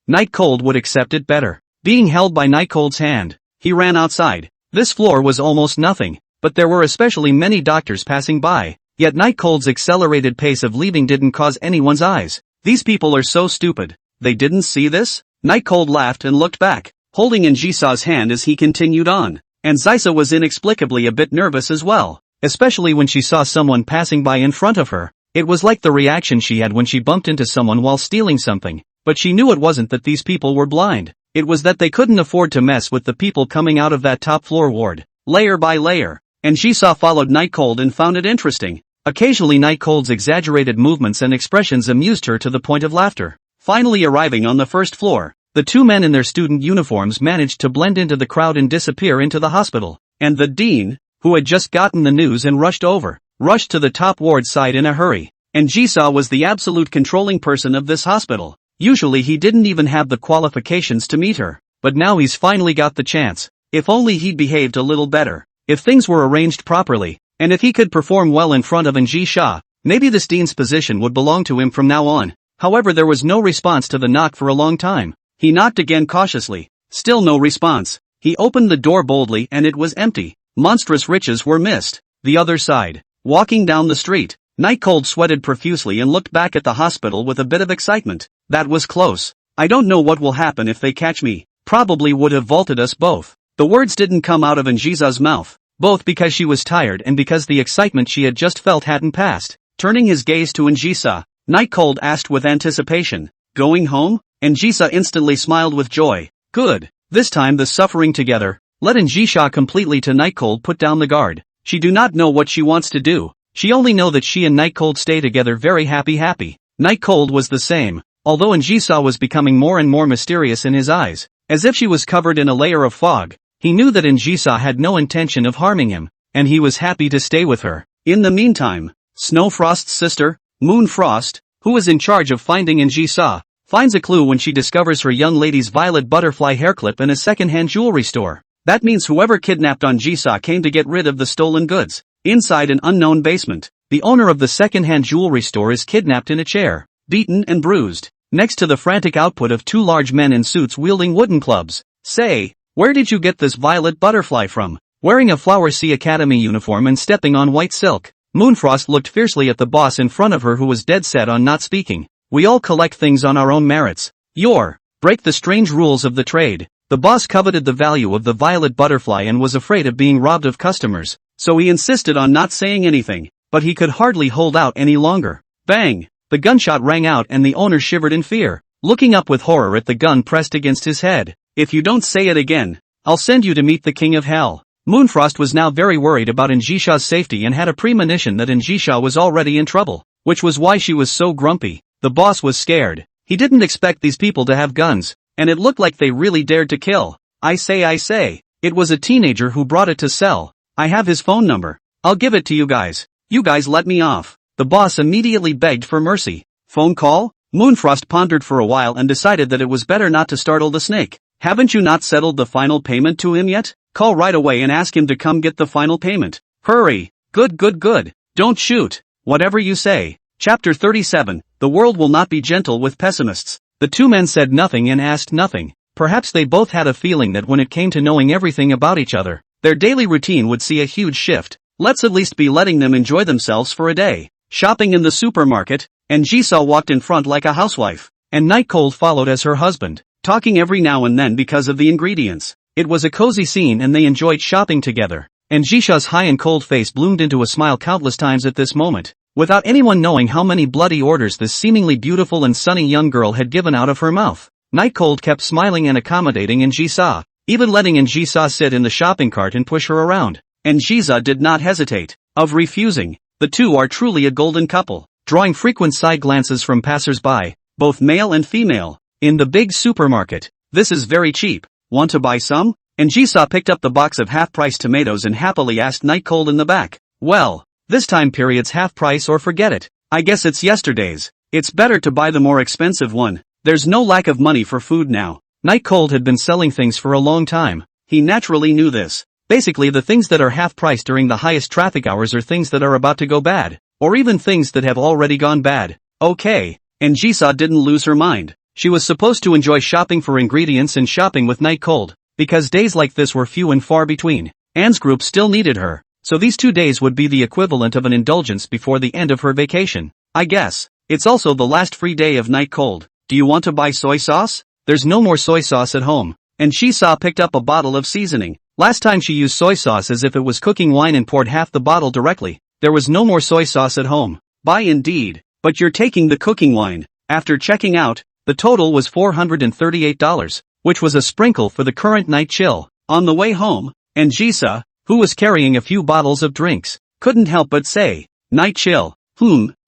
Night Cold would accept it better. Being held by Night Cold's hand, he ran outside. This floor was almost nothing, but there were especially many doctors passing by. Yet Night Cold's accelerated pace of leaving didn't cause anyone's eyes. These people are so stupid. They didn't see this? Night Cold laughed and looked back, holding Ji-sha's hand as he continued on. And Zisa was inexplicably a bit nervous as well, especially when she saw someone passing by in front of her. It was like the reaction she had when she bumped into someone while stealing something, but she knew it wasn't that these people were blind. It was that they couldn't afford to mess with the people coming out of that top floor ward, layer by layer. And Ji-sha followed Night Cold and found it interesting. Occasionally Night Cold's exaggerated movements and expressions amused her to the point of laughter. Finally arriving on the first floor, the two men in their student uniforms managed to blend into the crowd and disappear into the hospital. And the dean, who had just gotten the news and rushed to the top ward side in a hurry. And Ji-sha was the absolute controlling person of this hospital. Usually he didn't even have the qualifications to meet her, but now he's finally got the chance. If only he'd behaved a little better. If things were arranged properly, and if he could perform well in front of Ji-sha, maybe this dean's position would belong to him from now on. However, there was no response to the knock for a long time. He knocked again cautiously. Still no response. He opened the door boldly and it was empty. Monstrous riches were missed. The other side. Walking down the street, Night Cold sweated profusely and looked back at the hospital with a bit of excitement. That was close. "I don't know what will happen if they catch me. Probably would have vaulted us both." The words didn't come out of Ji-sha's mouth, both because she was tired and because the excitement she had just felt hadn't passed. Turning his gaze to Ji-sha, Night Cold asked with anticipation, "Going home?" Ji-sha instantly smiled with joy. "Good. This time the suffering together." Let Ji-sha completely to Night Cold put down the guard. She do not know what she wants to do. She only know that she and Night Cold stay together very happy. Night Cold was the same, although Ji-sha was becoming more and more mysterious in his eyes, as if she was covered in a layer of fog. He knew that Ji-sha had no intention of harming him, and he was happy to stay with her. In the meantime, Snowfrost's sister, Moonfrost, who was in charge of finding Ji-sha, finds a clue when she discovers her young lady's violet butterfly hairclip in a second-hand jewelry store. That means whoever kidnapped Ji-sha came to get rid of the stolen goods. Inside an unknown basement, the owner of the second-hand jewelry store is kidnapped in a chair, beaten and bruised, next to the frantic output of two large men in suits wielding wooden clubs. "Say, where did you get this violet butterfly from?" Wearing a Flower Sea Academy uniform and stepping on white silk, Moonfrost looked fiercely at the boss in front of her who was dead set on not speaking. "We all collect things on our own merits. Break the strange rules of the trade." The boss coveted the value of the violet butterfly and was afraid of being robbed of customers, so he insisted on not saying anything, but he could hardly hold out any longer. Bang! The gunshot rang out and the owner shivered in fear, looking up with horror at the gun pressed against his head. "If you don't say it again, I'll send you to meet the King of Hell." Moonfrost was now very worried about Ji-sha's safety and had a premonition that Ji-sha was already in trouble, which was why she was so grumpy. The boss was scared. He didn't expect these people to have guns, and it looked like they really dared to kill. I say, it was a teenager who brought it to sell. I have his phone number. I'll give it to you guys. You guys let me off." The boss immediately begged for mercy. Phone call? Moonfrost pondered for a while and decided that it was better not to startle the snake. "Haven't you not settled the final payment to him yet? Call right away and ask him to come get the final payment. Hurry." Good. Don't shoot. Whatever you say." Chapter 37, The world will not be gentle with pessimists. The two men said nothing and asked nothing. Perhaps they both had a feeling that when it came to knowing everything about each other, their daily routine would see a huge shift. Let's at least be letting them enjoy themselves for a day. Shopping in the supermarket, Ji-sha walked in front like a housewife, and Night Cold followed as her husband, talking every now and then because of the ingredients. It was a cozy scene and they enjoyed shopping together, and Ji-sha's high and cold face bloomed into a smile countless times at this moment, without anyone knowing how many bloody orders this seemingly beautiful and sunny young girl had given out of her mouth. Night Cold kept smiling and accommodating Ji-sha, even letting Ji-sha sit in the shopping cart and push her around. And Ji-sha did not hesitate of refusing. The two are truly a golden couple, drawing frequent side glances from passers-by, both male and female. In the big supermarket. This is very cheap. Want to buy some? And Jisoo picked up the box of half-price tomatoes and happily asked Night Cold in the back. Well, this time period's half price or forget it. I guess it's yesterday's. It's better to buy the more expensive one. There's no lack of money for food now. Night Cold had been selling things for a long time. He naturally knew this. Basically the things that are half price during the highest traffic hours are things that are about to go bad. Or even things that have already gone bad. Okay. And Jisoo didn't lose her mind. She was supposed to enjoy shopping for ingredients and shopping with Night Cold. Because days like this were few and far between. Anne's group still needed her. So these 2 days would be the equivalent of an indulgence before the end of her vacation. I guess. It's also the last free day of Night Cold. Do you want to buy soy sauce? There's no more soy sauce at home. And Jisoo picked up a bottle of seasoning. Last time she used soy sauce as if it was cooking wine and poured half the bottle directly. There was no more soy sauce at home. Buy indeed. But you're taking the cooking wine. After checking out, the total was $438, which was a sprinkle for the current night chill. On the way home, and Jisoo, who was carrying a few bottles of drinks, couldn't help but say, night chill.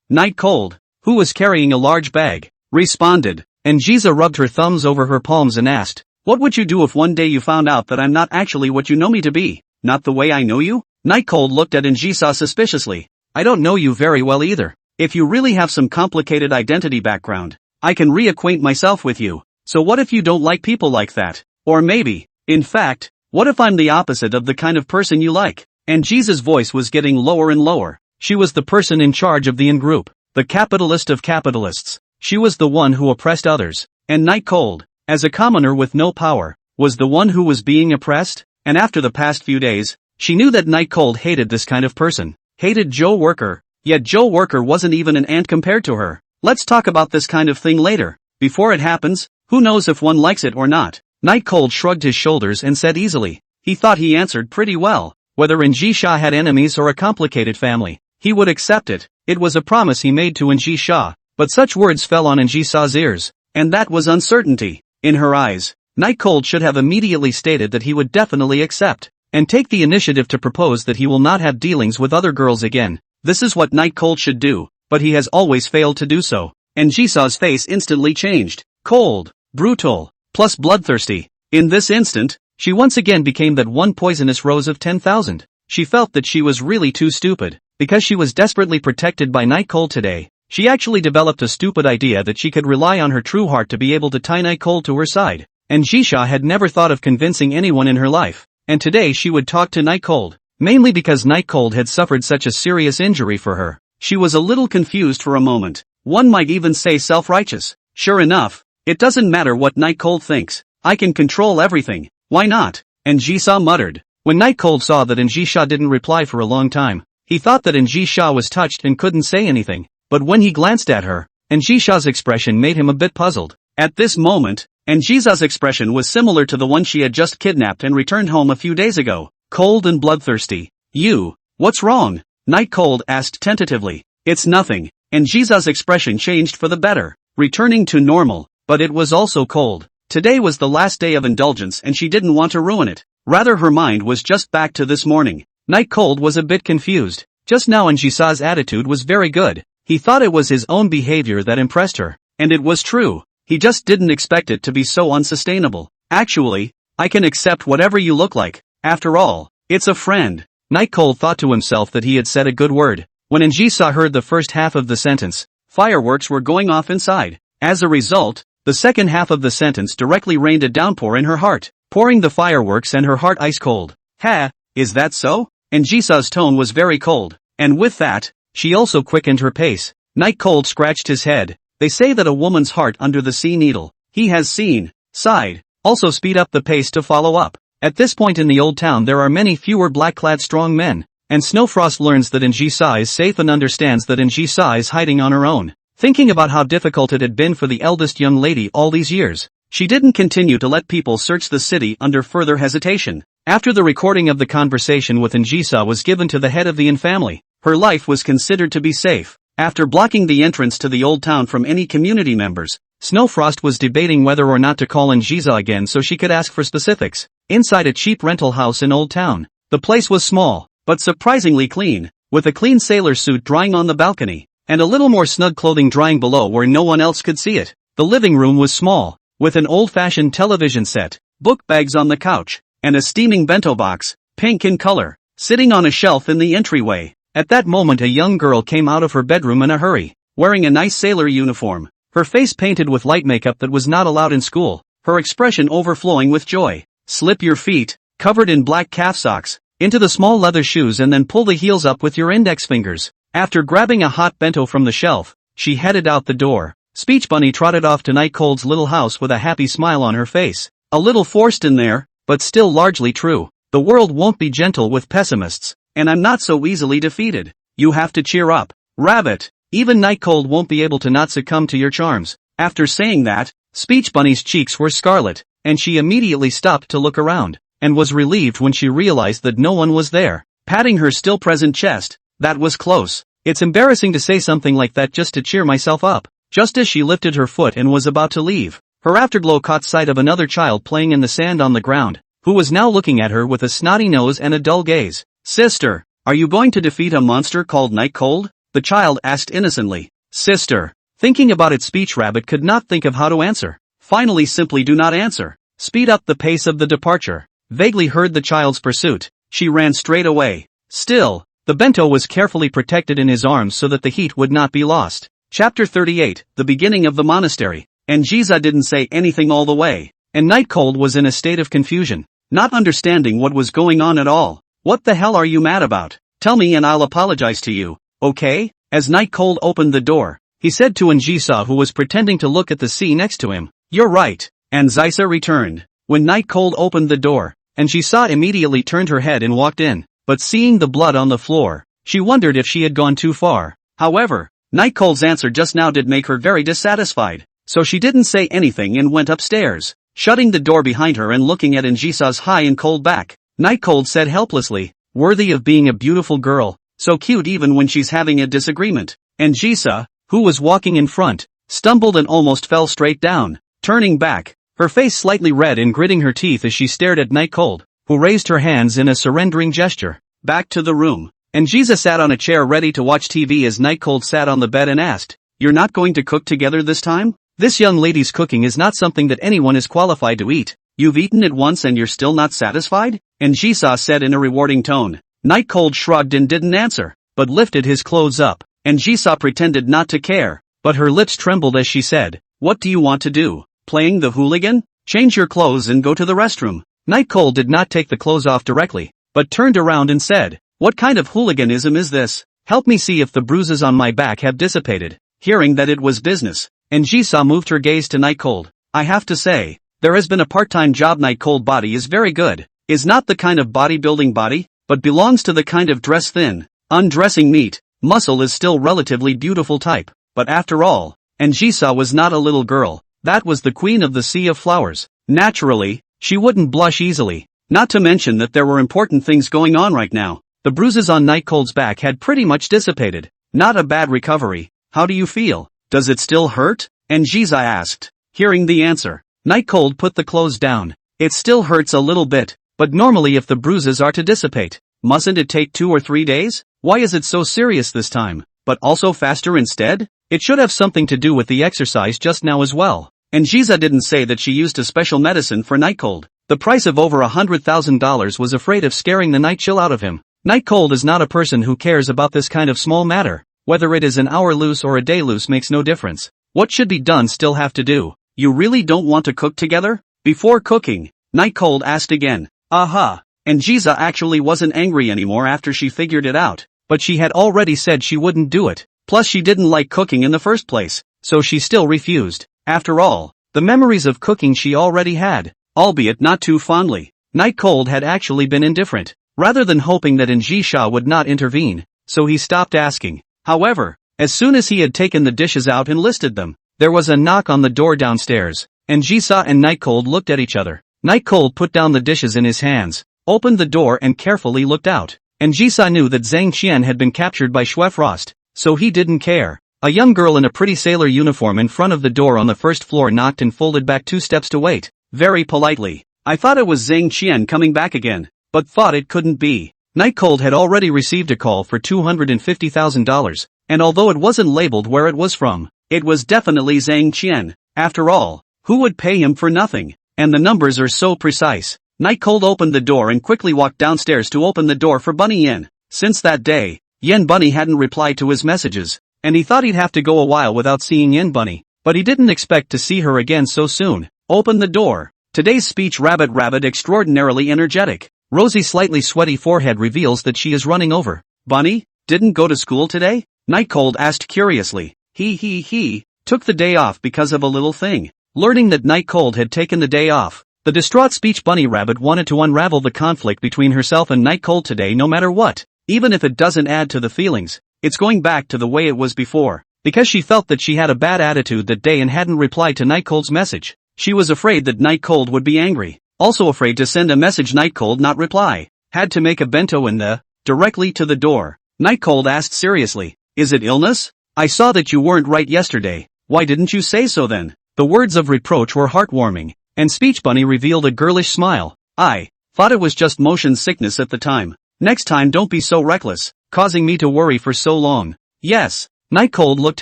Night Cold, who was carrying a large bag, responded, and Jisoo rubbed her thumbs over her palms and asked, what would you do if one day you found out that I'm not actually what you know me to be? Not the way I know you? Night Cold looked at Jisoo suspiciously. I don't know you very well either. If you really have some complicated identity background, I can reacquaint myself with you. So what if you don't like people like that? Or maybe, in fact, what if I'm the opposite of the kind of person you like? And Jisoo's voice was getting lower and lower. She was the person in charge of the in-group, the capitalist of capitalists. She was the one who oppressed others. And Night Cold, as a commoner with no power, was the one who was being oppressed? And after the past few days, she knew that Night Cold hated this kind of person. Hated Joe Worker. Yet Joe Worker wasn't even an ant compared to her. Let's talk about this kind of thing later. Before it happens, who knows if one likes it or not? Night Cold shrugged his shoulders and said easily. He thought he answered pretty well. Whether Jisoo had enemies or a complicated family, he would accept it. It was a promise he made to Jisoo. But such words fell on Jisoo's ears. And that was uncertainty. In her eyes, Night Cold should have immediately stated that he would definitely accept. And take the initiative to propose that he will not have dealings with other girls again. This is what Night Cold should do. But he has always failed to do so. And Jisoo's face instantly changed. Cold, brutal, plus bloodthirsty. In this instant, she once again became that one poisonous rose of 10,000. She felt that she was really too stupid. Because she was desperately protected by Night Cold today, she actually developed a stupid idea that she could rely on her true heart to be able to tie Night Cold to her side. And Jisoo had never thought of convincing anyone in her life. And today she would talk to Night Cold. Mainly because Night Cold had suffered such a serious injury for her. She was a little confused for a moment. One might even say self-righteous. Sure enough, it doesn't matter what Night Cold thinks. I can control everything. Why not? And Jisoo muttered. When Night Cold saw that Jisoo didn't reply for a long time, he thought that Jisoo was touched and couldn't say anything. But when he glanced at her, Jisoo's expression made him a bit puzzled. At this moment, Jisoo's expression was similar to the one she had just kidnapped and returned home a few days ago. Cold and bloodthirsty. You, what's wrong? Night Cold asked tentatively. It's nothing. And Jisoo's expression changed for the better, returning to normal, but it was also cold. Today was the last day of indulgence and she didn't want to ruin it. Rather her mind was just back to this morning. Night Cold was a bit confused. Just now Jisoo's attitude was very good. He thought it was his own behavior that impressed her. And it was true. He just didn't expect it to be so unsustainable. Actually, I can accept whatever you look like. After all, it's a friend. Night Cold thought to himself that he had said a good word. When Jisoo heard the first half of the sentence, fireworks were going off inside. As a result, the second half of the sentence directly rained a downpour in her heart, pouring the fireworks and her heart ice cold. Ha, is that so? And Jisoo's tone was very cold. And with that, she also quickened her pace. Night Cold scratched his head. They say that a woman's heart under the sea needle. He has seen, sighed, also speed up the pace to follow up. At this point in the old town there are many fewer black-clad strong men, and Snowfrost learns that Jisoo is safe and understands that Jisoo is hiding on her own. Thinking about how difficult it had been for the eldest young lady all these years, she didn't continue to let people search the city under further hesitation. After the recording of the conversation with Jisoo was given to the head of the family, her life was considered to be safe. After blocking the entrance to the old town from any community members, Snowfrost was debating whether or not to call Jisoo again so she could ask for specifics. Inside a cheap rental house in Old Town, the place was small, but surprisingly clean. with a clean sailor suit drying on the balcony, and a little more snug clothing drying below where no one else could see it. The living room was small, with an old-fashioned television set, book bags on the couch, and a steaming bento box, pink in color, sitting on a shelf in the entryway. At that moment a young girl came out of her bedroom in a hurry, wearing a nice sailor uniform, her face painted with light makeup that was not allowed in school, her expression overflowing with joy. Slip your feet, covered in black calf socks, into the small leather shoes and then pull the heels up with your index fingers. After grabbing a hot bento from the shelf, she headed out the door. Speech Bunny trotted off to Night Cold's little house with a happy smile on her face. A little forced in there, but still largely true. The world won't be gentle with pessimists, and I'm not so easily defeated. You have to cheer up, Rabbit. Even Night Cold won't be able to not succumb to your charms. After saying that, Speech Bunny's cheeks were scarlet, and she immediately stopped to look around, and was relieved when she realized that no one was there. Patting her still present chest, that was close. It's embarrassing to say something like that just to cheer myself up. Just as she lifted her foot and was about to leave, her afterglow caught sight of another child playing in the sand on the ground, who was now looking at her with a snotty nose and a dull gaze. Sister, are you going to defeat a monster called Night Cold? The child asked innocently. Sister. Thinking about it, Speech Rabbit could not think of how to answer. Finally, simply do not answer. Speed up the pace of the departure. Vaguely heard the child's pursuit. She ran straight away. Still, the bento was carefully protected in his arms so that the heat would not be lost. Chapter 38, the beginning of the monastery. And Jiza didn't say anything all the way, and Night Cold was in a state of confusion, not understanding what was going on at all. What the hell are you mad about? Tell me and I'll apologize to you, okay? As Night Cold opened the door, he said to Njisa, who was pretending to look at the sea next to him. You're right. And Njisa returned. When Night Cold opened the door, Njisa immediately turned her head and walked in, but seeing the blood on the floor, she wondered if she had gone too far. However, Night Cold's answer just now did make her very dissatisfied, so she didn't say anything and went upstairs, shutting the door behind her and looking at Njisa's high and cold back. Night Cold said helplessly, worthy of being a beautiful girl, so cute even when she's having a disagreement. Njisa, who was walking in front, stumbled and almost fell straight down, turning back, her face slightly red and gritting her teeth as she stared at Night Cold, who raised her hands in a surrendering gesture. Back to the room. Njisa sat on a chair ready to watch TV as Night Cold sat on the bed and asked, You're not going to cook together this time? This young lady's cooking is not something that anyone is qualified to eat. You've eaten it once and you're still not satisfied? Njisa said in a rewarding tone. Night Cold shrugged and didn't answer, but lifted his clothes up. Njisa pretended not to care, but her lips trembled as she said, What do you want to do? Playing the hooligan? Change your clothes and go to the restroom. Night Cold did not take the clothes off directly, but turned around and said, What kind of hooliganism is this? Help me see if the bruises on my back have dissipated. Hearing that it was business, Njisa moved her gaze to Night Cold. I have to say, there has been a part-time job. Night Cold body is very good. Is not the kind of bodybuilding body, but belongs to the kind of dress thin, undressing meat, muscle is still relatively beautiful type. But after all, Njisa was not a little girl. That was the queen of the Sea of Flowers. Naturally, she wouldn't blush easily. Not to mention that there were important things going on right now. The bruises on Night Cold's back had pretty much dissipated. Not a bad recovery. How do you feel? Does it still hurt? Njisa asked. Hearing the answer, Night Cold put the clothes down. It still hurts a little bit, but normally if the bruises are to dissipate, mustn't it take 2 or 3 days? Why is it so serious this time, but also faster instead? It should have something to do with the exercise just now as well. Njisa didn't say that she used a special medicine for Night Cold. The price of over $100,000 was afraid of scaring the night chill out of him. Night Cold is not a person who cares about this kind of small matter. Whether it is an hour loose or a day loose makes no difference. What should be done still have to do. You really don't want to cook together? Before cooking, Night Cold asked again. Aha. Njisa actually wasn't angry anymore after she figured it out, but she had already said she wouldn't do it. Plus she didn't like cooking in the first place, so she still refused. After all, the memories of cooking she already had, albeit not too fondly. Night Cold had actually been indifferent, rather than hoping that Njisa would not intervene, so he stopped asking. However, as soon as he had taken the dishes out and listed them, there was a knock on the door downstairs. Njisa and Night Cold looked at each other. Night Cold put down the dishes in his hands, opened the door and carefully looked out. Njisa knew that Zhang Qian had been captured by Schwefrost, so he didn't care. A young girl in a pretty sailor uniform in front of the door on the first floor knocked and folded back 2 steps to wait, very politely. I thought it was Zhang Qian coming back again, but thought it couldn't be. Night Cold had already received a call for $250,000, and although it wasn't labeled where it was from, it was definitely Zhang Qian. After all, who would pay him for nothing? And the numbers are so precise. Night Cold opened the door and quickly walked downstairs to open the door for Bunny Yen. Since that day, Yen Bunny hadn't replied to his messages, and he thought he'd have to go a while without seeing Yen Bunny, but he didn't expect to see her again so soon. Open the door. Today's speech Rabbit extraordinarily energetic. Rosie's slightly sweaty forehead reveals that she is running over. Bunny, didn't go to school today? Night Cold asked curiously. He took the day off because of a little thing. Learning that Night Cold had taken the day off, the distraught speech Bunny Rabbit wanted to unravel the conflict between herself and Night Cold today no matter what. Even if it doesn't add to the feelings, it's going back to the way it was before. Because she felt that she had a bad attitude that day and hadn't replied to Night Cold's message. She was afraid that Night Cold would be angry. Also afraid to send a message Night Cold not reply. Had to make a bento in the, directly to the door. Night Cold asked seriously, is it illness? I saw that you weren't right yesterday. Why didn't you say so then? The words of reproach were heartwarming, and Speech Bunny revealed a girlish smile. I thought it was just motion sickness at the time. Next time don't be so reckless, causing me to worry for so long. Yes. Night Cold looked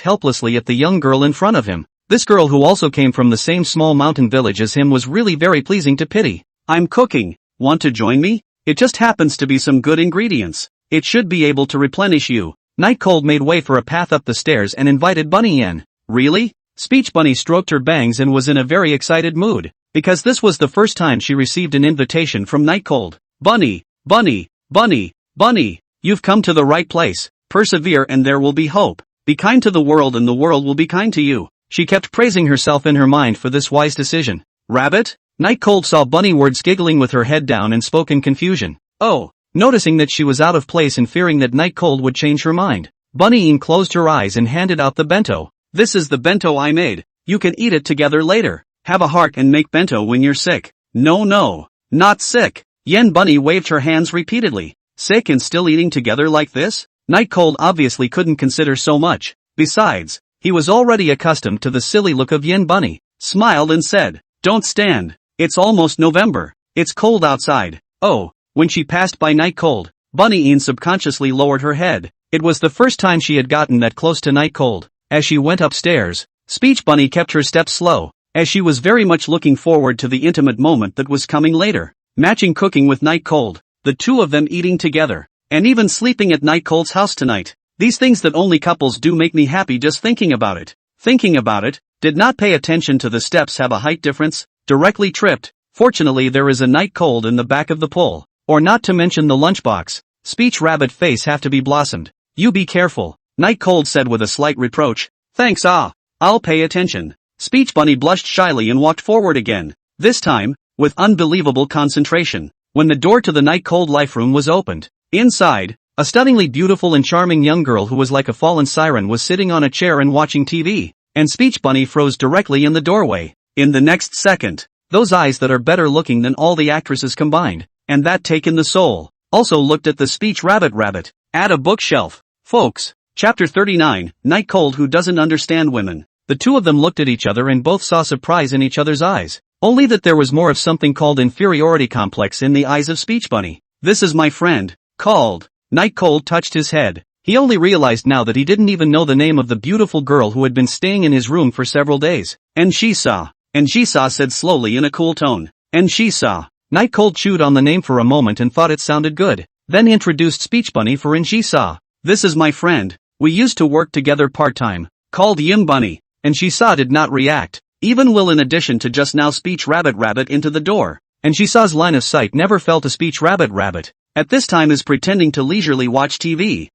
helplessly at the young girl in front of him. This girl who also came from the same small mountain village as him was really very pleasing to pity. I'm cooking. Want to join me? It just happens to be some good ingredients. It should be able to replenish you. Night Cold made way for a path up the stairs and invited Bunny in. Really? Speech Bunny stroked her bangs and was in a very excited mood, because this was the first time she received an invitation from Night Cold. Bunny, you've come to the right place. Persevere and there will be hope. Be kind to the world and the world will be kind to you. She kept praising herself in her mind for this wise decision. Rabbit? Night Cold saw Bunny words giggling with her head down and spoke in confusion. Oh. Noticing that she was out of place and fearing that Night Cold would change her mind, Bunny closed her eyes and handed out the bento. This is the bento I made. You can eat it together later. Have a heart and make bento when you're sick. No, not sick. Yen Bunny waved her hands repeatedly. Sick and still eating together like this? Night Cold obviously couldn't consider so much. Besides, he was already accustomed to the silly look of Yen Bunny. Smiled and said, don't stand. It's almost November. It's cold outside. Oh. When she passed by Night Cold, Bunny subconsciously lowered her head. It was the first time she had gotten that close to Night Cold. As she went upstairs, Speech Bunny kept her steps slow, as she was very much looking forward to the intimate moment that was coming later. Matching cooking with Night Cold, the two of them eating together, and even sleeping at Night Cold's house tonight. These things that only couples do make me happy just thinking about it. Did not pay attention to the steps have a height difference, directly tripped. Fortunately there is a Night Cold in the back of the pull. Or not to mention the lunchbox. Speech Rabbit face have to be blossomed. You be careful, Night Cold said with a slight reproach. Thanks I'll pay attention. Speech Bunny blushed shyly and walked forward again. This time, with unbelievable concentration. When the door to the Night Cold life room was opened, inside, a stunningly beautiful and charming young girl who was like a fallen siren was sitting on a chair and watching TV, and Speech Bunny froze directly in the doorway. In the next second, those eyes that are better looking than all the actresses combined, and that take in the soul, also looked at the Speech Rabbit at a bookshelf. Folks, Chapter 39, Night Cold who doesn't understand women. The two of them looked at each other and both saw surprise in each other's eyes. Only that there was more of something called inferiority complex in the eyes of Speech Bunny. This is my friend, called. Night Cold touched his head. He only realized now that he didn't even know the name of the beautiful girl who had been staying in his room for several days. And she saw said slowly in a cool tone. And she saw. Night Cold chewed on the name for a moment and thought it sounded good, then introduced Speech Bunny for Injisa. This is my friend, we used to work together part-time, called Yim Bunny, and Shisa did not react, even will in addition to just now Speech Rabbit into the door, and Shisa's line of sight never fell to Speech Rabbit, at this time is pretending to leisurely watch TV.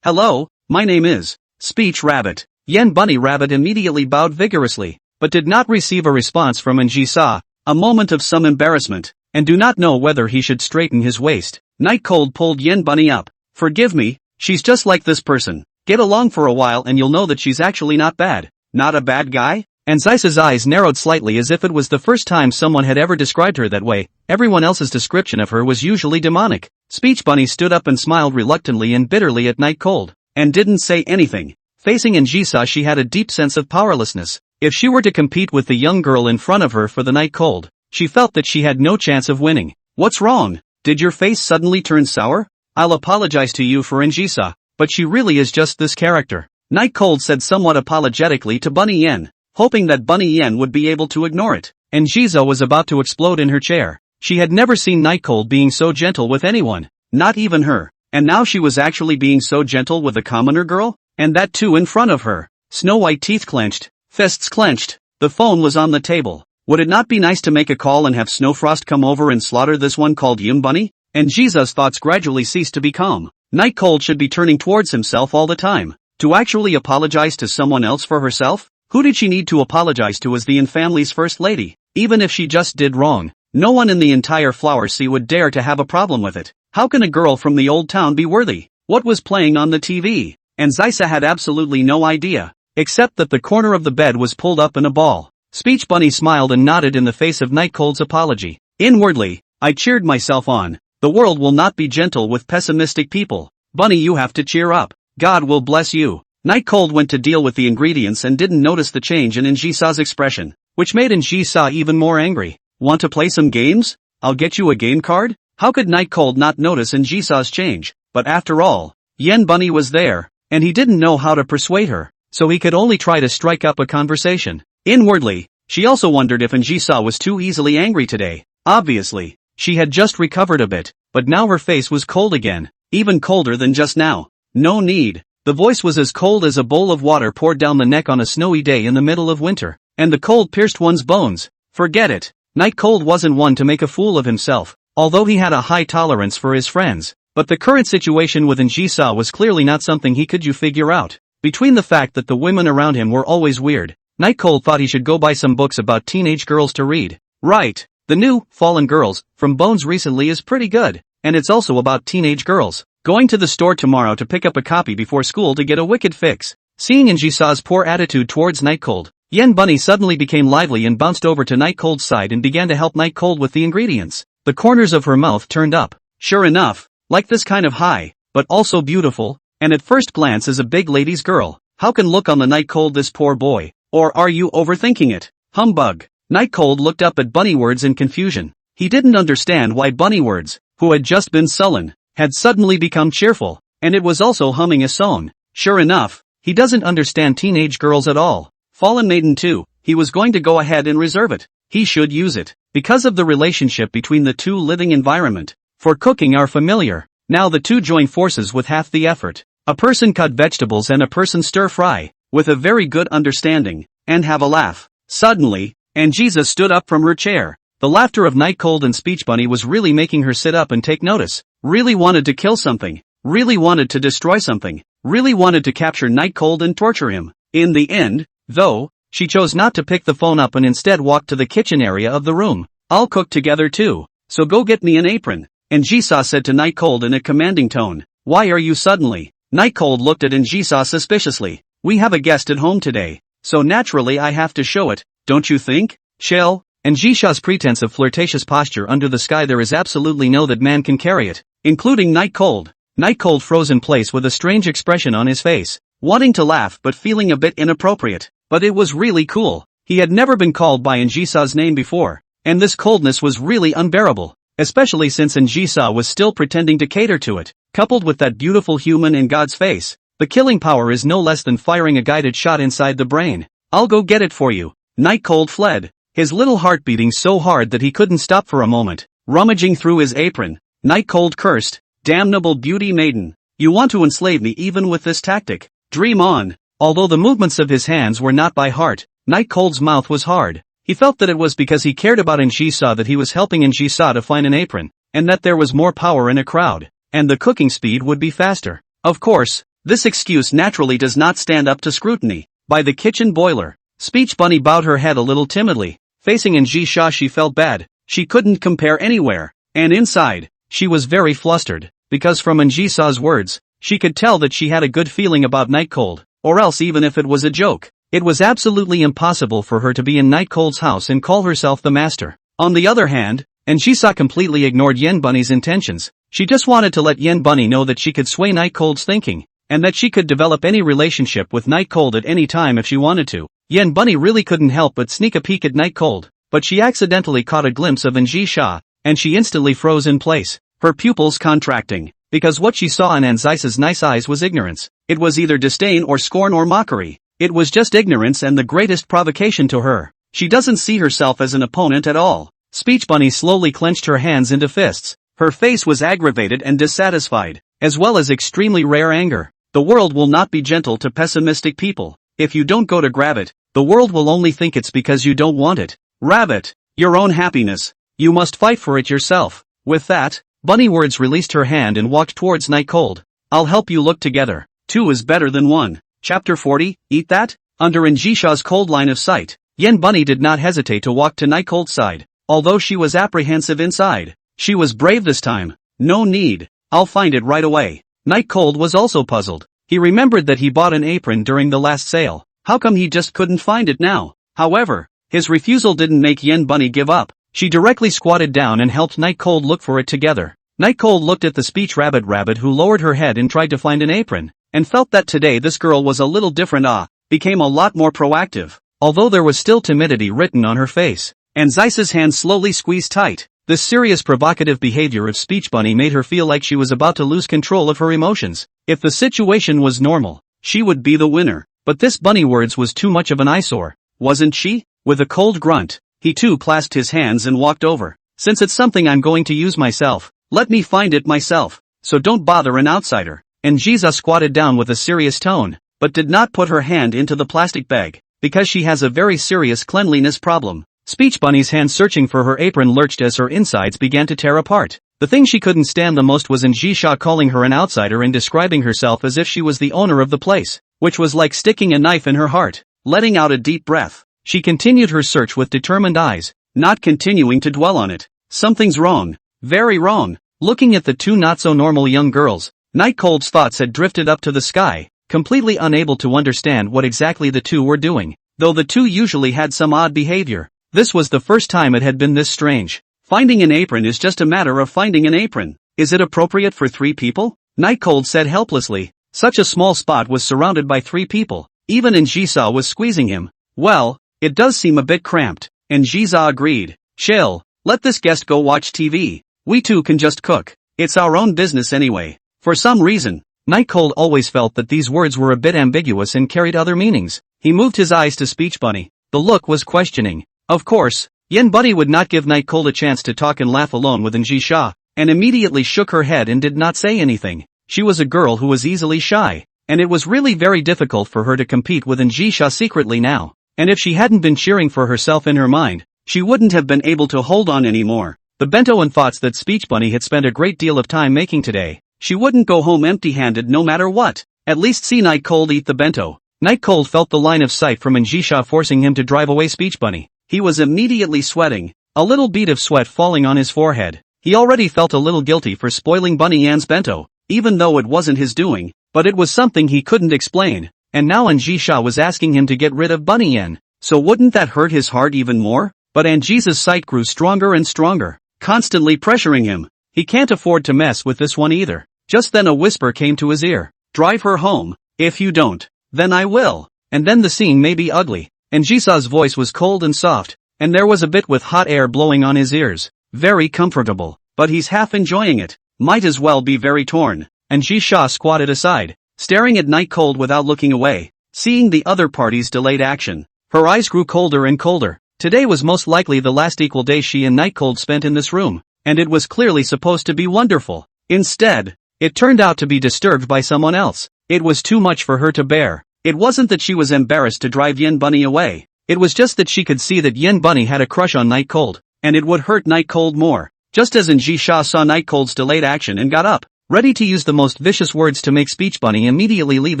Hello, my name is, Speech Rabbit. Yen Bunny Rabbit immediately bowed vigorously, but did not receive a response from Injisa. A moment of some embarrassment, and do not know whether he should straighten his waist. Night Cold pulled Yen Bunny up. Forgive me, she's just like this person. Get along for a while and you'll know that she's actually not bad. Not a bad guy? And Zeisa's eyes narrowed slightly as if it was the first time someone had ever described her that way. Everyone else's description of her was usually demonic. Speech Bunny stood up and smiled reluctantly and bitterly at Night Cold, and didn't say anything. Facing Injisa she had a deep sense of powerlessness. If she were to compete with the young girl in front of her for the Night Cold, she felt that she had no chance of winning. What's wrong? Did your face suddenly turn sour? I'll apologize to you for Njisa, but she really is just this character. Night Cold said somewhat apologetically to Bunny Yen, hoping that Bunny Yen would be able to ignore it. Njisa was about to explode in her chair. She had never seen Night Cold being so gentle with anyone, not even her. And now she was actually being so gentle with a commoner girl? And that too in front of her. Snow White teeth clenched, fists clenched. The phone was on the table. Would it not be nice to make a call and have Snowfrost come over and slaughter this one called Yum Bunny? And Jisa's thoughts gradually ceased to be calm. Night Cold should be turning towards himself all the time. To actually apologize to someone else for herself? Who did she need to apologize to as the Yin family's first lady? Even if she just did wrong, no one in the entire Flower Sea would dare to have a problem with it. How can a girl from the old town be worthy? What was playing on the TV? And Zisa had absolutely no idea, except that the corner of the bed was pulled up in a ball. Speech Bunny smiled and nodded in the face of Night Cold's apology. Inwardly, I cheered myself on. The world will not be gentle with pessimistic people. Bunny, you have to cheer up. God will bless you. Night Cold went to deal with the ingredients and didn't notice the change in Njisa's expression, which made Njisa even more angry. Want to play some games? I'll get you a game card? How could Night Cold not notice Njisa's change? But after all, Yen Bunny was there, and he didn't know how to persuade her, so he could only try to strike up a conversation. Inwardly, she also wondered if Njisa was too easily angry today. Obviously, she had just recovered a bit, but now her face was cold again, even colder than just now. No need. The voice was as cold as a bowl of water poured down the neck on a snowy day in the middle of winter, and the cold pierced one's bones. Forget it. Night Cold wasn't one to make a fool of himself, although he had a high tolerance for his friends. But the current situation with Njisa was clearly not something he could figure out. Between the fact that the women around him were always weird, Night Cold thought he should go buy some books about teenage girls to read. Right. The new, Fallen Girls, from Bones recently is pretty good, and it's also about teenage girls. Going to the store tomorrow to pick up a copy before school to get a wicked fix. Seeing Njisa's poor attitude towards Night Cold, Yen Bunny suddenly became lively and bounced over to Night Cold's side and began to help Night Cold with the ingredients. The corners of her mouth turned up. Sure enough, like this kind of high, but also beautiful, and at first glance is a big lady's girl. How can look on the Night Cold this poor boy? Or are you overthinking it? Humbug. Night Cold looked up at Bunnywords in confusion. He didn't understand why Bunnywords, who had just been sullen, had suddenly become cheerful, and it was also humming a song. Sure enough, he doesn't understand teenage girls at all. Fallen Maiden too, he was going to go ahead and reserve it. He should use it, because of the relationship between the two living environment. For cooking are familiar. Now the two join forces with half the effort. A person cut vegetables and a person stir fry, with a very good understanding, and have a laugh. Suddenly, Njisa stood up from her chair. The laughter of Night Cold and Speech Bunny was really making her sit up and take notice. Really wanted to kill something. Really wanted to destroy something. Really wanted to capture Night Cold and torture him. In the end, though, she chose not to pick the phone up and instead walked to the kitchen area of the room. I'll cook together too, so go get me an apron. Njisa said to Night Cold in a commanding tone. Why are you suddenly? Night Cold looked at Njisa suspiciously. We have a guest at home today, so naturally I have to show it, don't you think? Shell? Njisa's pretense of flirtatious posture under the sky, there is absolutely no that man can carry it, including Night Cold. Night Cold froze in place with a strange expression on his face, wanting to laugh but feeling a bit inappropriate. But it was really cool. He had never been called by Njisa's name before, and this coldness was really unbearable, especially since Njisa was still pretending to cater to it. Coupled with that beautiful human in God's face, the killing power is no less than firing a guided shot inside the brain. I'll go get it for you. Night Cold fled, his little heart beating so hard that he couldn't stop for a moment. Rummaging through his apron, Night Cold cursed, damnable beauty maiden. You want to enslave me even with this tactic? Dream on. Although the movements of his hands were not by heart, Night Cold's mouth was hard. He felt that it was because he cared about Njisa that he was helping Njisa to find an apron, and that there was more power in a crowd, and the cooking speed would be faster. Of course, this excuse naturally does not stand up to scrutiny. By the kitchen boiler, Speech Bunny bowed her head a little timidly. Facing Njisa she felt bad. She couldn't compare anywhere, and inside, she was very flustered, because from Njisa's words, she could tell that she had a good feeling about Night Cold, or else even if it was a joke, it was absolutely impossible for her to be in Night Cold's house and call herself the master. On the other hand, Njisa completely ignored Yen Bunny's intentions. She just wanted to let Yen Bunny know that she could sway Night Cold's thinking, and that she could develop any relationship with Night Cold at any time if she wanted to. Yen Bunny really couldn't help but sneak a peek at Night Cold, but she accidentally caught a glimpse of Njisa, and she instantly froze in place. her pupils contracting, because what she saw in Anzisa's nice eyes was ignorance. It was either disdain or scorn or mockery. It was just ignorance and the greatest provocation to her. She doesn't see herself as an opponent at all. Speech Bunny slowly clenched her hands into fists. Her face was aggravated and dissatisfied, as well as extremely rare anger. The world will not be gentle to pessimistic people. If you don't go to grab it, the world will only think it's because you don't want it. Rabbit, your own happiness. You must fight for it yourself. With that, Bunny Words released her hand and walked towards Night Cold. I'll help you look together. 2 is better than 1. Chapter 40, Eat That? Under Njisha's cold line of sight, Yen Bunny did not hesitate to walk to Night Cold's side. Although she was apprehensive inside, she was brave this time. No need. I'll find it right away. Night Cold was also puzzled. He remembered that he bought an apron during the last sale. How come he just couldn't find it now? However, his refusal didn't make Yen Bunny give up. She directly squatted down and helped Night Cold look for it together. Night Cold looked at the speech rabbit who lowered her head and tried to find an apron, and felt that today this girl was a little different. Became a lot more proactive, although there was still timidity written on her face. Anzisa's hand slowly squeezed tight. This serious provocative behavior of Speech Bunny made her feel like she was about to lose control of her emotions. If the situation was normal, she would be the winner. But this Bunny Words was too much of an eyesore, wasn't she? With a cold grunt, he too clasped his hands and walked over. Since it's something I'm going to use myself, let me find it myself. So don't bother an outsider. Njisa squatted down with a serious tone, but did not put her hand into the plastic bag, because she has a very serious cleanliness problem. Speech Bunny's hand searching for her apron lurched as her insides began to tear apart. The thing she couldn't stand the most was Njisha calling her an outsider and describing herself as if she was the owner of the place, which was like sticking a knife in her heart. Letting out a deep breath, she continued her search with determined eyes, not continuing to dwell on it. Something's wrong. Very wrong. Looking at the two not-so-normal young girls, Night Cold's thoughts had drifted up to the sky, completely unable to understand what exactly the two were doing. Though the two usually had some odd behavior, this was the first time it had been this strange. Finding an apron is just a matter of finding an apron. Is it appropriate for 3 people? Night Cold said helplessly. Such a small spot was surrounded by 3 people. Even Njisa was squeezing him. Well, it does seem a bit cramped. Njisa agreed. Chill, let this guest go watch TV. We two can just cook. It's our own business anyway. For some reason, Night Cold always felt that these words were a bit ambiguous and carried other meanings. He moved his eyes to Speech Bunny. The look was questioning. Of course, Yen Bunny would not give Night Cold a chance to talk and laugh alone with Njisha, and immediately shook her head and did not say anything. She was a girl who was easily shy, and it was really very difficult for her to compete with Njisha secretly now. And if she hadn't been cheering for herself in her mind, she wouldn't have been able to hold on anymore. The bento and thoughts that Speech Bunny had spent a great deal of time making today. She wouldn't go home empty-handed no matter what. At least see Night Cold eat the bento. Night Cold felt the line of sight from Njisha forcing him to drive away Speech Bunny. He was immediately sweating, a little bead of sweat falling on his forehead. He already felt a little guilty for spoiling Bunny Yan's bento, even though it wasn't his doing, but it was something he couldn't explain. And now Njisha was asking him to get rid of Bunny Yan. So wouldn't that hurt his heart even more? But Anjisa's sight grew stronger and stronger, constantly pressuring him. He can't afford to mess with this one either. Just then a whisper came to his ear. Drive her home. If you don't, then I will. And then the scene may be ugly. Njisa's voice was cold and soft, and there was a bit with hot air blowing on his ears. Very comfortable, but he's half enjoying it. Might as well be very torn. Njisha squatted aside, staring at Night Cold without looking away. Seeing the other party's delayed action, her eyes grew colder and colder. Today was most likely the last equal day she and Night Cold spent in this room, and it was clearly supposed to be wonderful. Instead, it turned out to be disturbed by someone else. It was too much for her to bear. It wasn't that she was embarrassed to drive Yen Bunny away. It was just that she could see that Yen Bunny had a crush on Night Cold, and it would hurt Night Cold more. Just as Njisha saw Night Cold's delayed action and got up, ready to use the most vicious words to make Speech Bunny immediately leave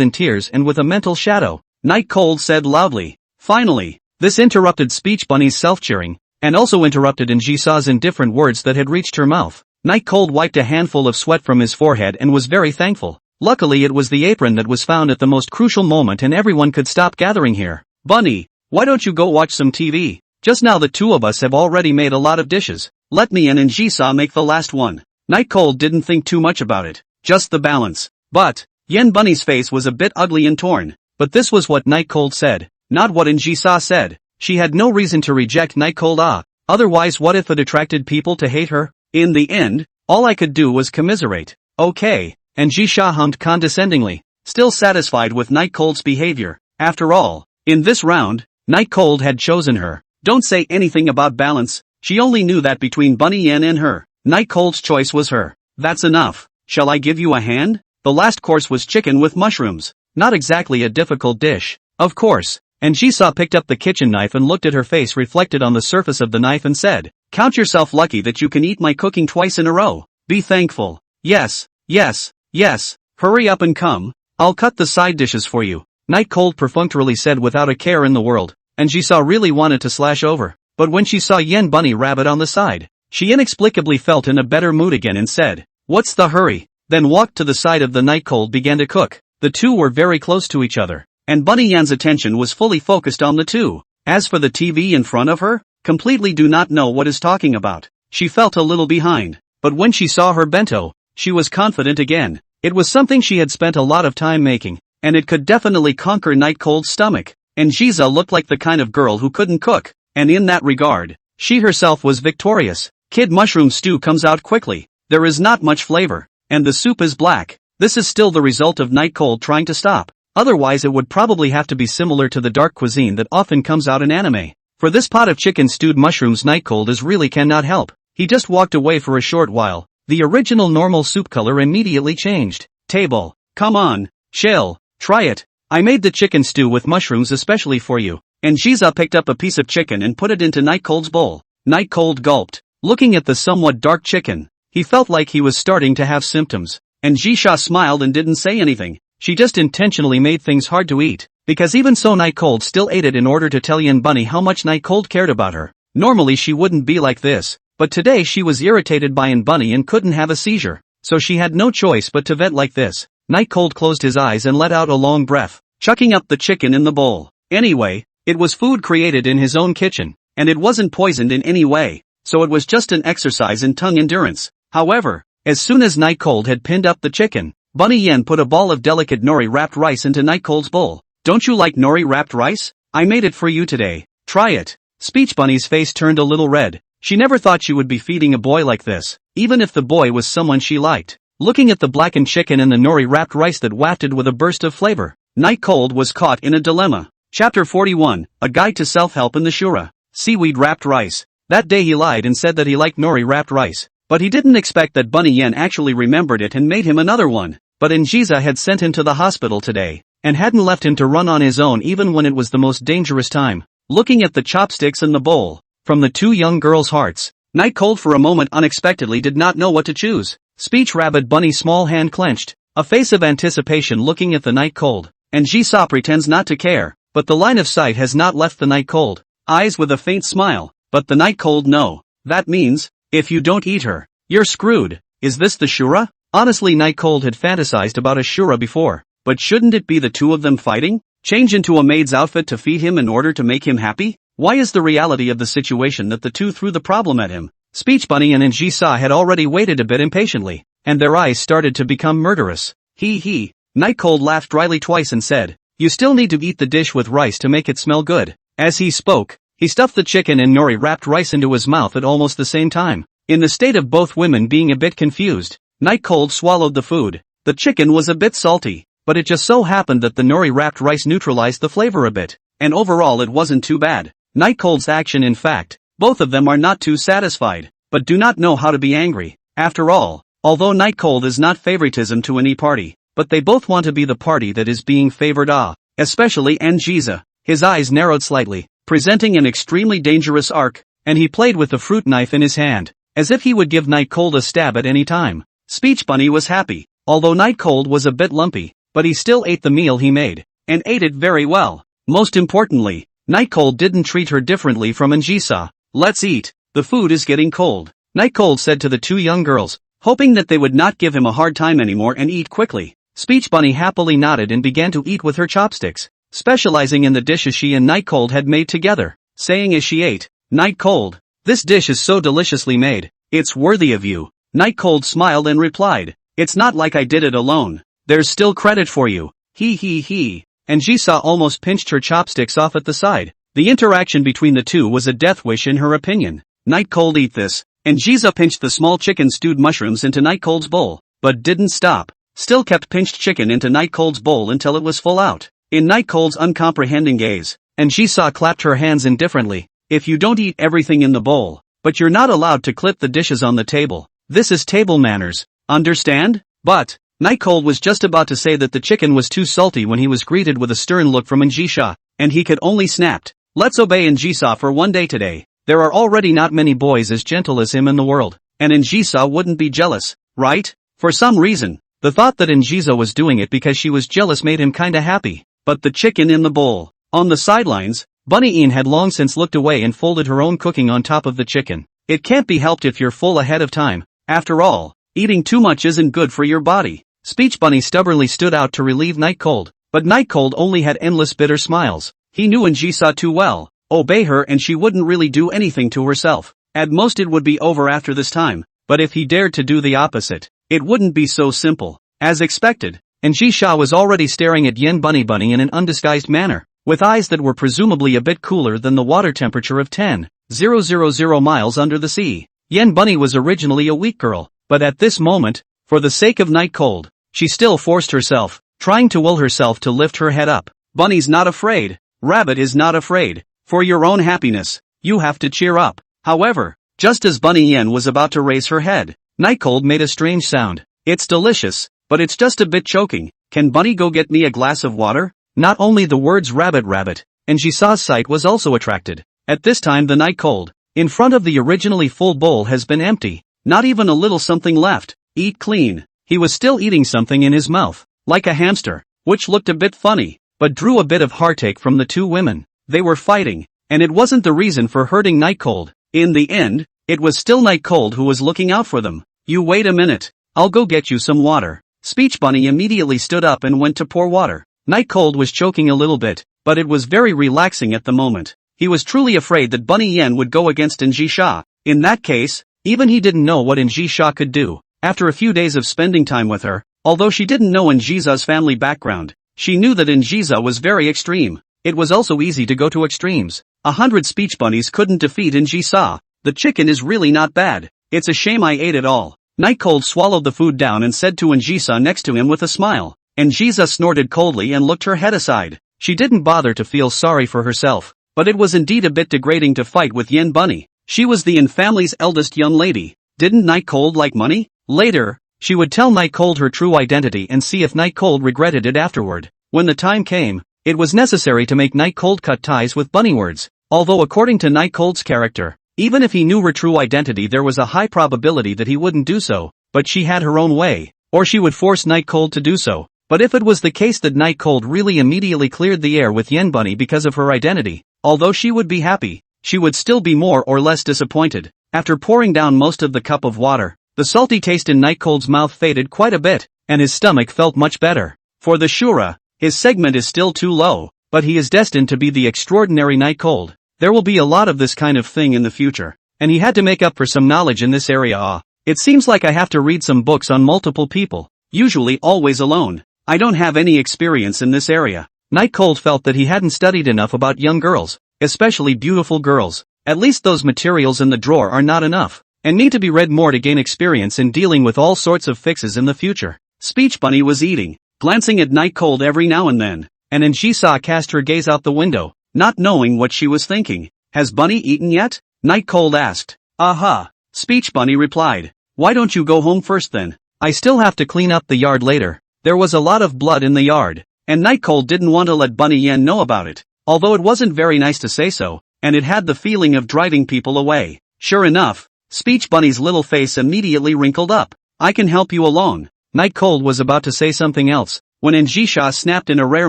in tears and with a mental shadow, Night Cold said loudly. Finally, this interrupted Speech Bunny's self-cheering, and also interrupted Njisa's indifferent words that had reached her mouth. Night Cold wiped a handful of sweat from his forehead and was very thankful. Luckily it was the apron that was found at the most crucial moment and everyone could stop gathering here. Bunny, why don't you go watch some TV? Just now the two of us have already made a lot of dishes. Let me and Njisa make the last one. Night Cold didn't think too much about it, just the balance. But, Yen Bunny's face was a bit ugly and torn. But this was what Night Cold said, not what Njisa said. She had no reason to reject Night Cold. Otherwise what if it attracted people to hate her? In the end, All I could do was commiserate. Okay. And Jisha hummed condescendingly, still satisfied with Night Cold's behavior. After all, in this round, Night Cold had chosen her. Don't say anything about balance. She only knew that between Bunny Yen and her, Night Cold's choice was her. That's enough. Shall I give you a hand? The last course was chicken with mushrooms. Not exactly a difficult dish. Of course. And Jisha picked up the kitchen knife and looked at her face reflected on the surface of the knife and said, "Count yourself lucky that you can eat my cooking twice in a row. Be thankful." Yes, yes, yes. Hurry up and come. I'll cut the side dishes for you, Night Cold perfunctorily said without a care in the world. And Jisha really wanted to slash over. But when she saw Yen Bunny Rabbit on the side, she inexplicably felt in a better mood again and said, "What's the hurry?" Then walked to the side of the Night Cold began to cook. The two were very close to each other, and Bunny Yan's attention was fully focused on the two. As for the TV in front of her, completely do not know what is talking about. She felt a little behind, but when she saw her bento, she was confident again. It was something she had spent a lot of time making, and it could definitely conquer Night Cold's stomach. And Jisha looked like the kind of girl who couldn't cook, and in that regard, she herself was victorious. Kid mushroom stew comes out quickly. There is not much flavor, and the soup is black. This is still the result of Night Cold trying to stop. Otherwise it would probably have to be similar to the dark cuisine that often comes out in anime. For this pot of chicken stewed mushrooms Night Cold is really cannot help. He just walked away for a short while. The original normal soup color immediately changed. Table. Come on. Shell. Try it. I made the chicken stew with mushrooms especially for you. And Jisha picked up a piece of chicken and put it into Night Cold's bowl. Night Cold gulped. Looking at the somewhat dark chicken, he felt like he was starting to have symptoms. And Jisha smiled and didn't say anything. She just intentionally made things hard to eat, because even so Night Cold still ate it in order to tell Yen Bunny how much Night Cold cared about her. Normally she wouldn't be like this, but today she was irritated by Yen Bunny and couldn't have a seizure, so she had no choice but to vent like this. Night Cold closed his eyes and let out a long breath, chucking up the chicken in the bowl. Anyway, it was food created in his own kitchen, and it wasn't poisoned in any way, so it was just an exercise in tongue endurance. However, as soon as Night Cold had pinned up the chicken, Bunny Yen put a ball of delicate nori-wrapped rice into Night Cold's bowl. "Don't you like nori-wrapped rice? I made it for you today. Try it." Speech Bunny's face turned a little red. She never thought she would be feeding a boy like this, even if the boy was someone she liked. Looking at the blackened chicken and the nori-wrapped rice that wafted with a burst of flavor, Night Cold was caught in a dilemma. Chapter 41, A Guide to Self-Help in the Shura. Seaweed-wrapped rice. That day he lied and said that he liked nori-wrapped rice. But he didn't expect that Bunny Yen actually remembered it and made him another one. But Jisha had sent him to the hospital today, and hadn't left him to run on his own even when it was the most dangerous time. Looking at the chopsticks in the bowl, from the two young girls' hearts, Night Cold for a moment unexpectedly did not know what to choose. Speech Rabbit Bunny's small hand clenched, a face of anticipation looking at the Night Cold, and Jisha pretends not to care, but the line of sight has not left the Night Cold. Eyes with a faint smile, but the Night Cold no. That means, if you don't eat her, you're screwed. Is this the Shura? Honestly Night Cold had fantasized about a Shura before, but shouldn't it be the two of them fighting? Change into a maid's outfit to feed him in order to make him happy? Why is the reality of the situation that the two threw the problem at him? Speech Bunny and Jisha had already waited a bit impatiently, and their eyes started to become murderous. He. Night Cold laughed dryly twice and said, "You still need to eat the dish with rice to make it smell good." As he spoke, he stuffed the chicken and nori-wrapped rice into his mouth at almost the same time. In the state of both women being a bit confused, Night Cold swallowed the food. The chicken was a bit salty, but it just so happened that the nori-wrapped rice neutralized the flavor a bit, and overall it wasn't too bad. Night Cold's action in fact, both of them are not too satisfied, but do not know how to be angry. After all, although Night Cold is not favoritism to any party, but they both want to be the party that is being favored especially Jisha. His eyes narrowed slightly, presenting an extremely dangerous arc, and he played with the fruit knife in his hand, as if he would give Night Cold a stab at any time. Speech Bunny was happy, although Night Cold was a bit lumpy, but he still ate the meal he made, and ate it very well. Most importantly, Night Cold didn't treat her differently from Jisha. "Let's eat, the food is getting cold," Night Cold said to the two young girls, hoping that they would not give him a hard time anymore and eat quickly. Speech Bunny happily nodded and began to eat with her chopsticks, specializing in the dishes she and Night Cold had made together, saying as she ate, "Night Cold, this dish is so deliciously made, it's worthy of you." Night Cold smiled and replied, "It's not like I did it alone. There's still credit for you." He. And Jisha almost pinched her chopsticks off at the side. The interaction between the two was a death wish in her opinion. "Night Cold, eat this. and Jiza pinched the small chicken stewed mushrooms into Night Cold's bowl, but didn't stop. Still kept pinched chicken into Night Cold's bowl until it was full out. In Night Cold's uncomprehending gaze, and Jiza clapped her hands indifferently. If you don't eat everything in the bowl, but you're not allowed to clip the dishes on the table. This is table manners. Understand? But Night Cold was just about to say that the chicken was too salty when he was greeted with a stern look from Njisha, and he could only snapped. Let's obey Njisa for one day today. There are already not many boys as gentle as him in the world, and Njisa wouldn't be jealous, right? For some reason, the thought that Njisa was doing it because she was jealous made him kinda happy. But the chicken in the bowl. On the sidelines, Bunny Ian had long since looked away and folded her own cooking on top of the chicken. It can't be helped if you're full ahead of time. After all, eating too much isn't good for your body. Speech Bunny stubbornly stood out to relieve Night Cold, but Night Cold only had endless bitter smiles. He knew Njisa too well. Obey her and she wouldn't really do anything to herself. At most it would be over after this time, but if he dared to do the opposite, it wouldn't be so simple. As expected, Njisha was already staring at Yen Bunny in an undisguised manner, with eyes that were presumably a bit cooler than the water temperature of 10,000 miles under the sea. Yen Bunny was originally a weak girl, but at this moment, for the sake of Night Cold, she still forced herself, trying to will herself to lift her head up. Bunny's not afraid. Rabbit is not afraid. For your own happiness, you have to cheer up. However, just as Bunny Yen was about to raise her head, Night Cold made a strange sound. It's delicious, but it's just a bit choking. Can Bunny go get me a glass of water? Not only the words rabbit, and Jisa's sight was also attracted. At this time the Night Cold, in front of the originally full bowl has been empty. Not even a little something left. Eat clean. He was still eating something in his mouth, like a hamster, which looked a bit funny, but drew a bit of heartache from the two women. They were fighting, and it wasn't the reason for hurting Night Cold. In the end, it was still Night Cold who was looking out for them. You wait a minute, I'll go get you some water. Speech Bunny immediately stood up and went to pour water. Night Cold was choking a little bit, but it was very relaxing at the moment. He was truly afraid that Bunny Yen would go against Njisha. In that case, even he didn't know what Njisha could do. After a few days of spending time with her, although she didn't know Njisa's family background, she knew that Njisa was very extreme. It was also easy to go to extremes. 100 speech bunnies couldn't defeat Njisa. The chicken is really not bad. It's a shame I ate it all. Night Cold swallowed the food down and said to Njisa next to him with a smile. Njisa snorted coldly and looked her head aside. She didn't bother to feel sorry for herself, but it was indeed a bit degrading to fight with Yen Bunny. She was the Yen family's eldest young lady. Didn't Night Cold like money? Later, she would tell Night Cold her true identity and see if Night Cold regretted it afterward. When the time came, it was necessary to make Night Cold cut ties with Bunnywards. Although according to Night Cold's character, even if he knew her true identity there was a high probability that he wouldn't do so, but she had her own way, or she would force Night Cold to do so. But if it was the case that Night Cold really immediately cleared the air with Yen Bunny because of her identity, although she would be happy, she would still be more or less disappointed. After pouring down most of the cup of water, the salty taste in Night Cold's mouth faded quite a bit, and his stomach felt much better. For the Shura, his segment is still too low, but he is destined to be the extraordinary Night Cold. There will be a lot of this kind of thing in the future, and he had to make up for some knowledge in this area. It seems like I have to read some books on multiple people, usually always alone. I don't have any experience in this area. Night Cold felt that he hadn't studied enough about young girls, especially beautiful girls. At least those materials in the drawer are not enough, and need to be read more to gain experience in dealing with all sorts of fixes in the future. Speech Bunny was eating, glancing at Night Cold every now and then, and Njisa cast her gaze out the window, not knowing what she was thinking. Has Bunny eaten yet? Night Cold asked. Aha. Speech Bunny replied. Why don't you go home first then? I still have to clean up the yard later. There was a lot of blood in the yard, and Night Cold didn't want to let Bunny Yen know about it, although it wasn't very nice to say so, and it had the feeling of driving people away. Sure enough, Speech Bunny's little face immediately wrinkled up. I can help you along. Night Cold was about to say something else, when Njisha snapped in a rare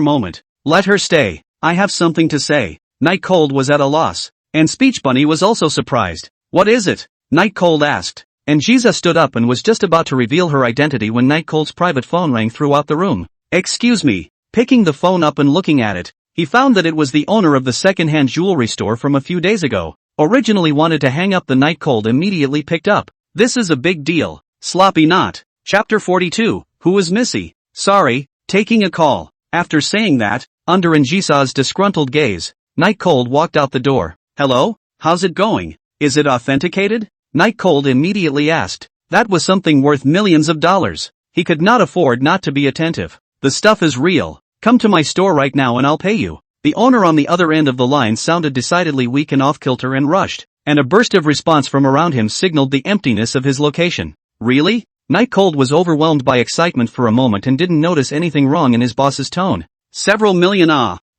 moment. Let her stay. I have something to say. Night Cold was at a loss, and Speech Bunny was also surprised. What is it? Night Cold asked. Njisa stood up and was just about to reveal her identity when Night Cold's private phone rang throughout the room. Excuse me. Picking the phone up and looking at it, he found that it was the owner of the second-hand jewelry store from a few days ago. Originally wanted to hang up, the Night Cold immediately picked up. This is a big deal. Sloppy knot. Chapter 42. Who is Missy? Sorry, taking a call. After saying that, under Njisa's disgruntled gaze, Night Cold walked out the door. Hello? How's it going? Is it authenticated? Night Cold immediately asked. That was something worth millions of dollars. He could not afford not to be attentive. The stuff is real. Come to my store right now and I'll pay you. The owner on the other end of the line sounded decidedly weak and off-kilter and rushed, and a burst of response from around him signaled the emptiness of his location. Really? Night Cold was overwhelmed by excitement for a moment and didn't notice anything wrong in his boss's tone. Several million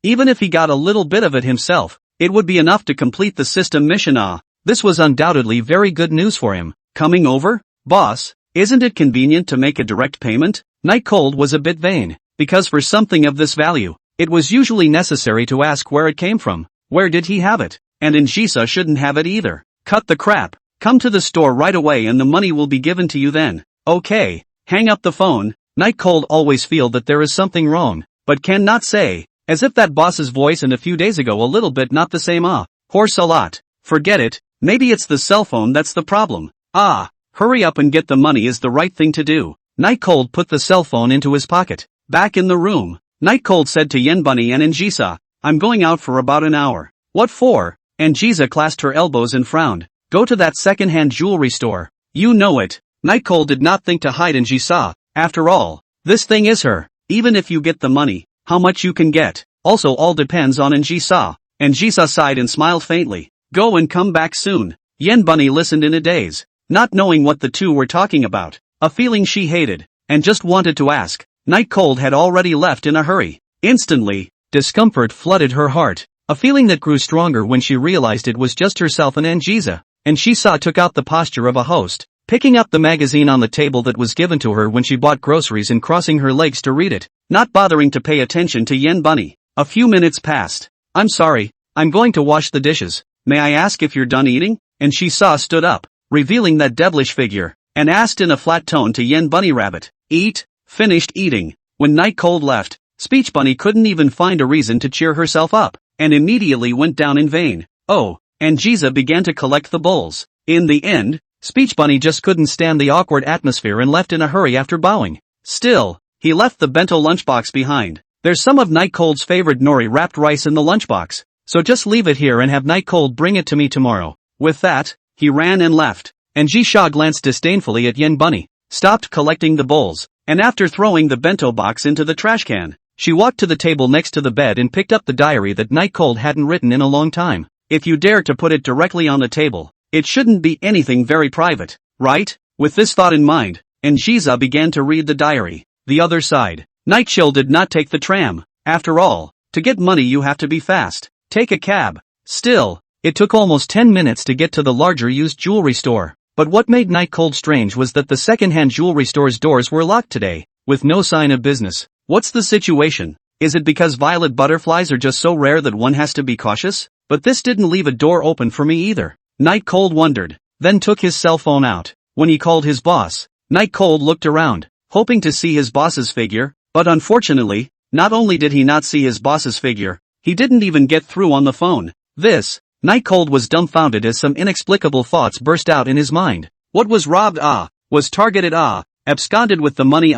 even if he got a little bit of it himself, it would be enough to complete the system mission This was undoubtedly very good news for him. Coming over? Boss, isn't it convenient to make a direct payment? Night Cold was a bit vain, because for something of this value, it was usually necessary to ask where it came from. Where did he have it? And Njisa shouldn't have it either. Cut the crap. Come to the store right away and the money will be given to you then. Okay. Hang up the phone. Night Cold always feel that there is something wrong, but cannot say, as if that boss's voice and a few days ago a little bit not the same horse a lot. Forget it, maybe it's the cell phone that's the problem. Hurry up and get the money is the right thing to do. Night Cold put the cell phone into his pocket. Back in the room, Night Cold said to Yen Bunny and Njisa, I'm going out for about an hour. What for? Njisa clasped her elbows and frowned. Go to that second-hand jewelry store. You know it. Night Cold did not think to hide Njisa. After all, this thing is her. Even if you get the money, how much you can get, also all depends on Njisa. Njisa sighed and smiled faintly. Go and come back soon. Yen Bunny listened in a daze, not knowing what the two were talking about, a feeling she hated, and just wanted to ask. Night Cold had already left in a hurry. Instantly, discomfort flooded her heart, a feeling that grew stronger when she realized it was just herself and Njisa, and Njisa took out the posture of a host, picking up the magazine on the table that was given to her when she bought groceries and crossing her legs to read it, not bothering to pay attention to Yen Bunny. A few minutes passed. I'm sorry, I'm going to wash the dishes. May I ask if you're done eating? And Njisa stood up, revealing that devilish figure, and asked in a flat tone to Yen Bunny Rabbit. Eat? Finished eating. When Night Cold left, Speech Bunny couldn't even find a reason to cheer herself up, and immediately went down in vain. And Njisa began to collect the bowls. In the end, Speech Bunny just couldn't stand the awkward atmosphere and left in a hurry after bowing. Still, he left the bento lunchbox behind. There's some of Night Cold's favorite nori wrapped rice in the lunchbox, so just leave it here and have Night Cold bring it to me tomorrow. With that, he ran and left, and Njisa glanced disdainfully at Yen Bunny, stopped collecting the bowls, and after throwing the bento box into the trash can, she walked to the table next to the bed and picked up the diary that Night Cold hadn't written in a long time. If you dare to put it directly on the table, it shouldn't be anything very private, right? With this thought in mind, Njisa began to read the diary. The other side. Night Chill did not take the tram. After all, to get money you have to be fast. Take a cab. Still, it took almost 10 minutes to get to the larger used jewelry store. But what made Night Cold strange was that the second-hand jewelry store's doors were locked today, with no sign of business. What's the situation? Is it because violet butterflies are just so rare that one has to be cautious? But this didn't leave a door open for me either. Night Cold wondered, then took his cell phone out. When he called his boss, Night Cold looked around, hoping to see his boss's figure, but unfortunately, not only did he not see his boss's figure, he didn't even get through on the phone. Night Cold was dumbfounded as some inexplicable thoughts burst out in his mind. What was robbed? Was targeted? Absconded with the money?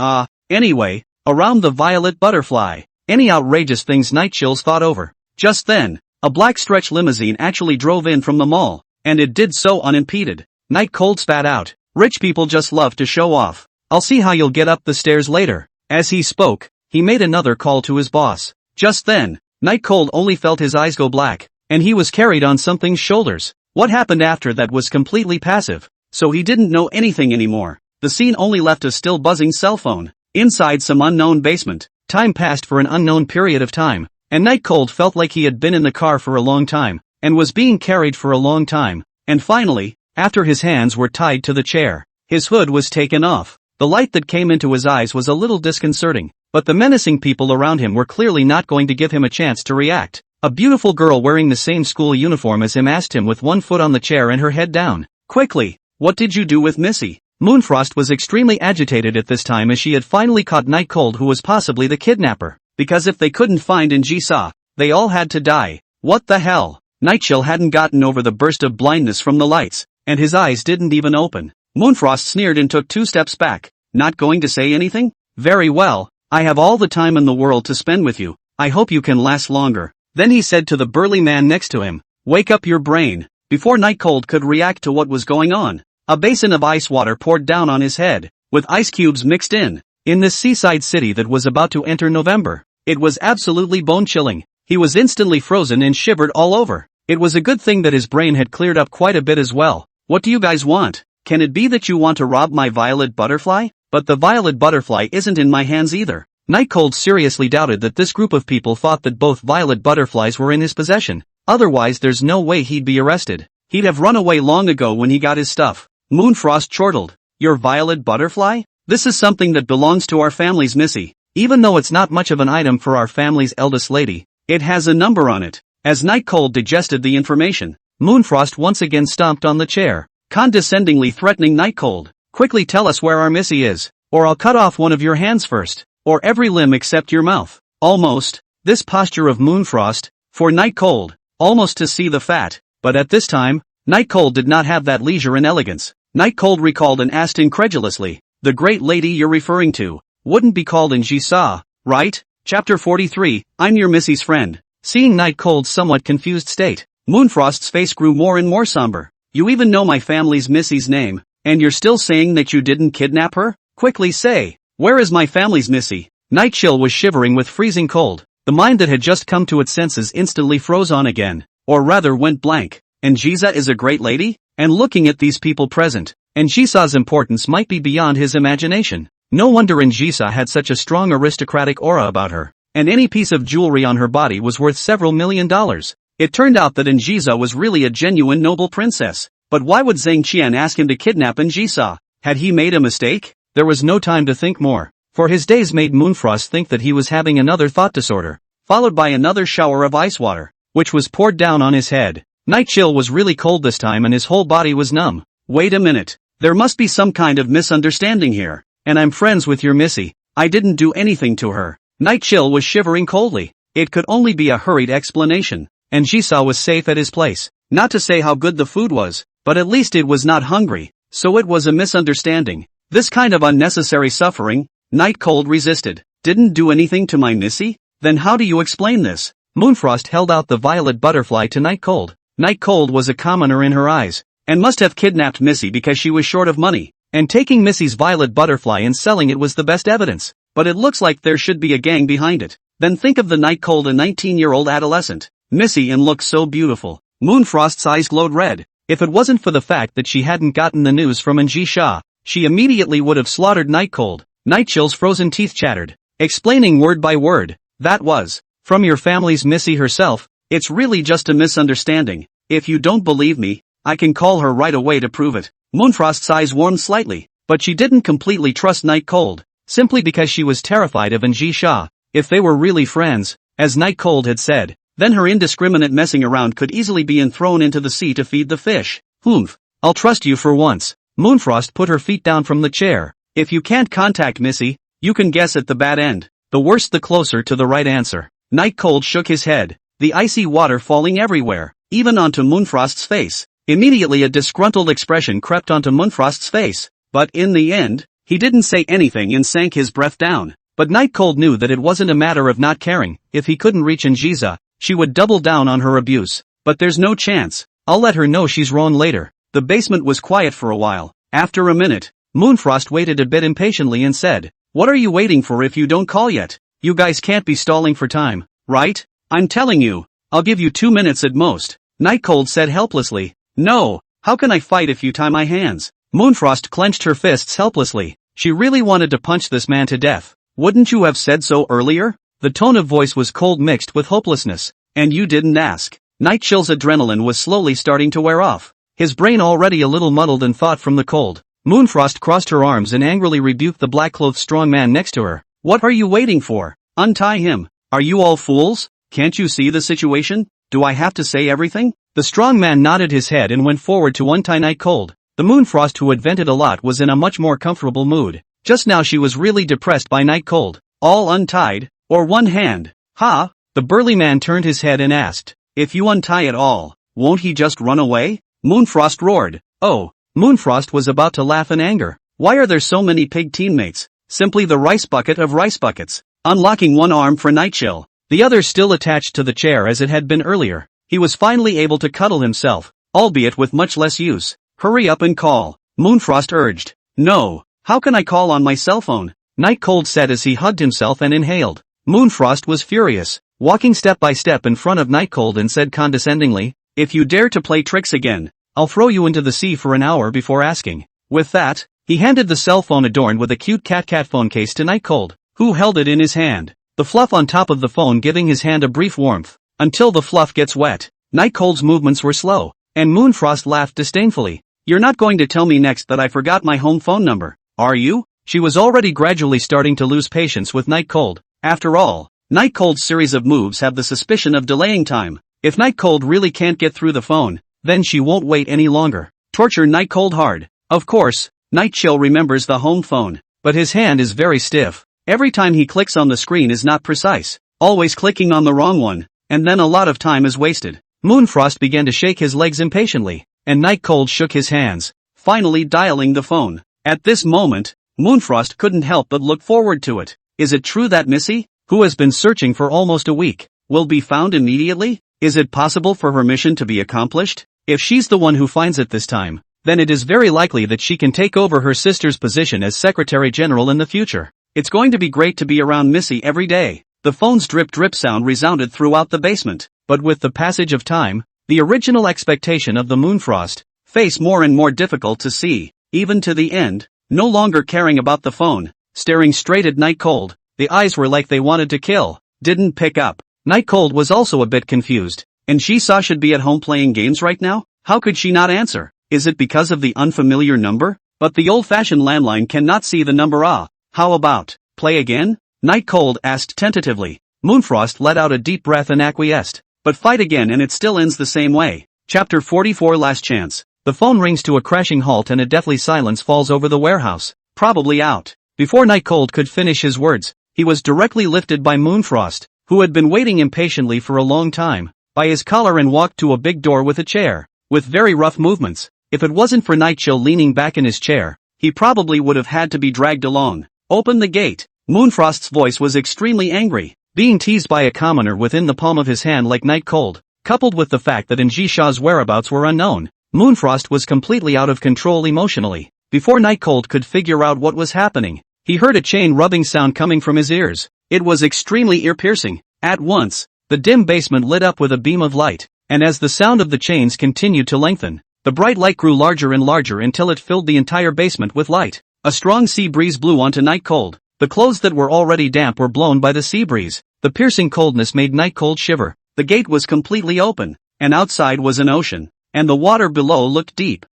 Anyway, around the violet butterfly. Any outrageous things Night Chills thought over. Just then, a black stretch limousine actually drove in from the mall, and it did so unimpeded. Night Cold spat out. Rich people just love to show off. I'll see how you'll get up the stairs later. As he spoke, he made another call to his boss. Just then, Night Cold only felt his eyes go black, and he was carried on something's shoulders. What happened after that was completely passive, so he didn't know anything anymore. The scene only left a still buzzing cell phone. Inside some unknown basement, time passed for an unknown period of time, and Night Cold felt like he had been in the car for a long time, and was being carried for a long time, and finally, after his hands were tied to the chair, his hood was taken off. The light that came into his eyes was a little disconcerting, but the menacing people around him were clearly not going to give him a chance to react. A beautiful girl wearing the same school uniform as him asked him with one foot on the chair and her head down. Quickly, what did you do with Missy? Moonfrost was extremely agitated at this time as she had finally caught Night Cold, who was possibly the kidnapper, because if they couldn't find Njisa, they all had to die. What the hell? Nightchill hadn't gotten over the burst of blindness from the lights, and his eyes didn't even open. Moonfrost sneered and took 2 steps back. Not going to say anything? Very well, I have all the time in the world to spend with you. I hope you can last longer. Then he said to the burly man next to him, wake up your brain. Before Night Cold could react to what was going on, A basin of ice water poured down on his head, with ice cubes mixed in. In this seaside city that was about to enter November, it was absolutely bone-chilling. He was instantly frozen and shivered all over. It was a good thing that his brain had cleared up quite a bit as well. What do you guys want? Can it be that you want to rob my violet butterfly? But the violet butterfly isn't in my hands either. Nightcold seriously doubted that this group of people thought that both violet butterflies were in his possession. Otherwise there's no way he'd be arrested. He'd have run away long ago when he got his stuff. Moonfrost chortled. Your violet butterfly? This is something that belongs to our family's Missy. Even though it's not much of an item for our family's eldest lady, it has a number on it. As Nightcold digested the information, Moonfrost once again stomped on the chair, condescendingly threatening Nightcold. Quickly tell us where our Missy is, or I'll cut off one of your hands first, or every limb except your mouth. Almost, this posture of Moonfrost, for Nightcold, almost to see the fat, but at this time, Nightcold did not have that leisure and elegance. Nightcold recalled and asked incredulously, the great lady you're referring to, wouldn't be called in Jisa, right? Chapter 43, I'm your Missy's friend. Seeing Nightcold's somewhat confused state, Moonfrost's face grew more and more somber. You even know my family's Missy's name, and you're still saying that you didn't kidnap her? Quickly say, where is my family's Missy? Nightchill was shivering with freezing cold. The mind that had just come to its senses instantly froze on again, or rather went blank. And Jisa is a great lady? And looking at these people present, and Jisa's importance might be beyond his imagination. No wonder Jisa had such a strong aristocratic aura about her, and any piece of jewelry on her body was worth several $1,000,000. It turned out that Jisa was really a genuine noble princess. But why would Zhang Qian ask him to kidnap Jisa? Had he made a mistake? There was no time to think more, for his daze made Moonfrost think that he was having another thought disorder, followed by another shower of ice water, which was poured down on his head. Nightchill was really cold this time and his whole body was numb. Wait a minute. There must be some kind of misunderstanding here. And I'm friends with your Missy. I didn't do anything to her. Nightchill was shivering coldly. It could only be a hurried explanation. And Jisa was safe at his place. Not to say how good the food was, but at least it was not hungry. So it was a misunderstanding. This kind of unnecessary suffering, Nightcold resisted. Didn't do anything to my Missy? Then how do you explain this? Moonfrost held out the violet butterfly to Nightcold. Nightcold was a commoner in her eyes, and must have kidnapped Missy because she was short of money. And taking Missy's violet butterfly and selling it was the best evidence. But it looks like there should be a gang behind it. Then think of the Nightcold, a 19-year-old adolescent. Missy and looked so beautiful. Moonfrost's eyes glowed red. If it wasn't for the fact that she hadn't gotten the news from Jisa, she immediately would have slaughtered Nightcold. Nightchill's frozen teeth chattered, explaining word by word. That was, from your family's Missy herself. It's really just a misunderstanding. If you don't believe me, I can call her right away to prove it. Moonfrost's eyes warmed slightly, but she didn't completely trust Nightcold, simply because she was terrified of Jisa. If they were really friends, as Nightcold had said, then her indiscriminate messing around could easily be thrown into the sea to feed the fish. Humph, I'll trust you for once. Moonfrost put her feet down from the chair. If you can't contact Missy, you can guess at the bad end. The worse the closer to the right answer. Nightcold shook his head, the icy water falling everywhere, even onto Moonfrost's face. Immediately a disgruntled expression crept onto Moonfrost's face, but in the end, he didn't say anything and sank his breath down. But Nightcold knew that it wasn't a matter of not caring. If he couldn't reach Jisa, she would double down on her abuse. But there's no chance. I'll let her know she's wrong later. The basement was quiet for a while. After a minute, Moonfrost waited a bit impatiently and said, what are you waiting for if you don't call yet? You guys can't be stalling for time, right? I'm telling you, I'll give you 2 minutes at most. Nightcold said helplessly. No, how can I fight if you tie my hands? Moonfrost clenched her fists helplessly. She really wanted to punch this man to death. Wouldn't you have said so earlier? The tone of voice was cold mixed with hopelessness. And you didn't ask. Nightchill's adrenaline was slowly starting to wear off. His brain already a little muddled in thought from the cold. Moonfrost crossed her arms and angrily rebuked the black-clothed strong man next to her. What are you waiting for? Untie him. Are you all fools? Can't you see the situation? Do I have to say everything? The strong man nodded his head and went forward to untie Nightcold. The Moonfrost, who had vented a lot, was in a much more comfortable mood. Just now she was really depressed by Nightcold. All untied? Or one hand? Ha? The burly man turned his head and asked, if you untie it all, won't he just run away? Moonfrost roared. Oh, Moonfrost was about to laugh in anger. Why are there so many pig teammates? Simply the rice bucket of rice buckets. Unlocking one arm for Nightchill, the other still attached to the chair as it had been earlier, he was finally able to cuddle himself, albeit with much less use. Hurry up and call. Moonfrost urged. No, how can I call on my cell phone? Night Cold said as he hugged himself and inhaled. Moonfrost was furious, walking step by step in front of Night Cold and said condescendingly, if you dare to play tricks again, I'll throw you into the sea for an hour before asking. With that, he handed the cell phone adorned with a cute cat phone case to Night Cold, who held it in his hand, the fluff on top of the phone giving his hand a brief warmth, until the fluff gets wet. Night Cold's movements were slow, and Moonfrost laughed disdainfully. You're not going to tell me next that I forgot my home phone number, are you? She was already gradually starting to lose patience with Night Cold. After all, Night Cold's series of moves have the suspicion of delaying time. If Night Cold really can't get through the phone, then she won't wait any longer. Torture Night Cold hard. Of course, Night Chill remembers the home phone, but his hand is very stiff. Every time he clicks on the screen is not precise, always clicking on the wrong one, and then a lot of time is wasted. Moonfrost began to shake his legs impatiently, and Night Cold shook his hands, finally dialing the phone. At this moment, Moonfrost couldn't help but look forward to it. Is it true that Missy, who has been searching for almost a week, will be found immediately? Is it possible for her mission to be accomplished? If she's the one who finds it this time, then it is very likely that she can take over her sister's position as Secretary General in the future. It's going to be great to be around Missy every day. The phone's drip sound resounded throughout the basement, but with the passage of time, the original expectation of the Moonfrost face more and more difficult to see, even to the end. No longer caring about the phone, staring straight at Night Cold, the eyes were like they wanted to kill. Didn't pick up. Night Cold was also a bit confused, and she saw should be at home playing games right now? How could she not answer? Is it because of the unfamiliar number? But the old-fashioned landline cannot see the number. How about, play again? Night Cold asked tentatively. Moonfrost let out a deep breath and acquiesced. But fight again and it still ends the same way. Chapter 44 Last Chance. The phone rings to a crashing halt and a deathly silence falls over the warehouse. Probably out. Before Night Cold could finish his words, he was directly lifted by Moonfrost, who had been waiting impatiently for a long time, by his collar and walked to a big door with a chair, with very rough movements. If it wasn't for Night Chill leaning back in his chair, he probably would have had to be dragged along. Open the gate. Moonfrost's voice was extremely angry, being teased by a commoner within the palm of his hand like Night Cold, coupled with the fact that Njisha's whereabouts were unknown. Moonfrost was completely out of control emotionally. Before Night Cold could figure out what was happening, he heard a chain rubbing sound coming from his ears. It was extremely ear-piercing. At once, the dim basement lit up with a beam of light, and as the sound of the chains continued to lengthen, the bright light grew larger and larger until it filled the entire basement with light. A strong sea breeze blew onto Night Cold. The clothes that were already damp were blown by the sea breeze. The piercing coldness made Night Cold shiver. The gate was completely open, and outside was an ocean, and the water below looked deep,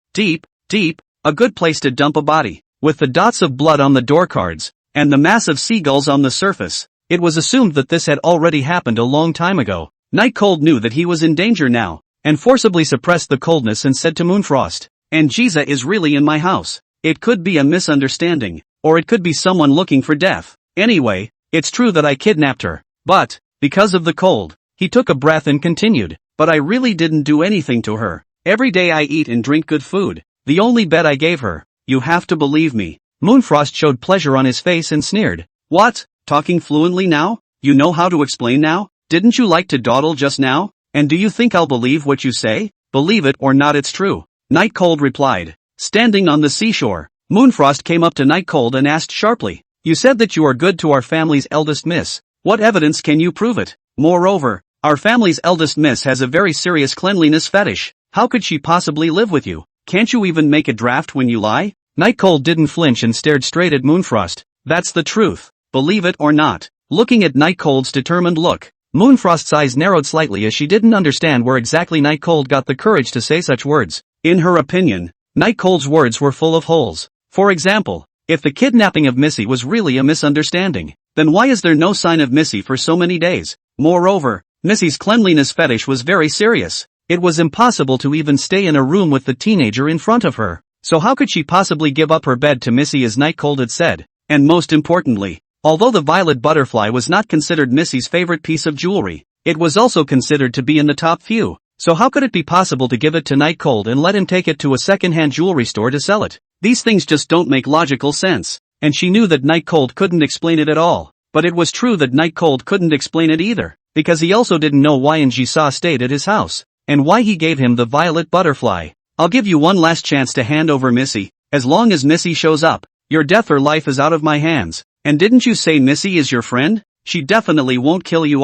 a good place to dump a body. With the dots of blood on the door cards, and the mass of seagulls on the surface, it was assumed that this had already happened a long time ago. Night Cold knew that he was in danger now, and forcibly suppressed the coldness and said to Moonfrost, Anjisa is really in my house. It could be a misunderstanding, or it could be someone looking for death. Anyway, it's true that I kidnapped her, but, because of the cold, he took a breath and continued, but I really didn't do anything to her. Every day I eat and drink good food, the only bed I gave her. You have to believe me. Moonfrost showed pleasure on his face and sneered. What? Talking fluently now? You know how to explain now? Didn't you like to dawdle just now? And do you think I'll believe what you say? Believe it or not, it's true. Night Cold replied. Standing on the seashore, Moonfrost came up to Night Cold and asked sharply, You said that you are good to our family's eldest miss. What evidence can you prove it? Moreover, our family's eldest miss has a very serious cleanliness fetish. How could she possibly live with you? Can't you even make a draft when you lie? Night Cold didn't flinch and stared straight at Moonfrost. That's the truth. Believe it or not. Looking at Night Cold's determined look, Moonfrost's eyes narrowed slightly as she didn't understand where exactly Night Cold got the courage to say such words. In her opinion, Night Cold's words were full of holes. For example, if the kidnapping of Missy was really a misunderstanding, then why is there no sign of Missy for so many days? Moreover, Missy's cleanliness fetish was very serious. It was impossible to even stay in a room with the teenager in front of her. So how could she possibly give up her bed to Missy as Night Cold had said? And most importantly, although the violet butterfly was not considered Missy's favorite piece of jewelry, it was also considered to be in the top few. So how could it be possible to give it to Night Cold and let him take it to a second-hand jewelry store to sell it? These things just don't make logical sense. And she knew that Night Cold couldn't explain it at all. But it was true that Night Cold couldn't explain it either, because he also didn't know why Njisa stayed at his house, and why he gave him the violet butterfly. I'll give you one last chance to hand over Missy, as long as Missy shows up, your death or life is out of my hands. And didn't you say Missy is your friend? She definitely won't kill you.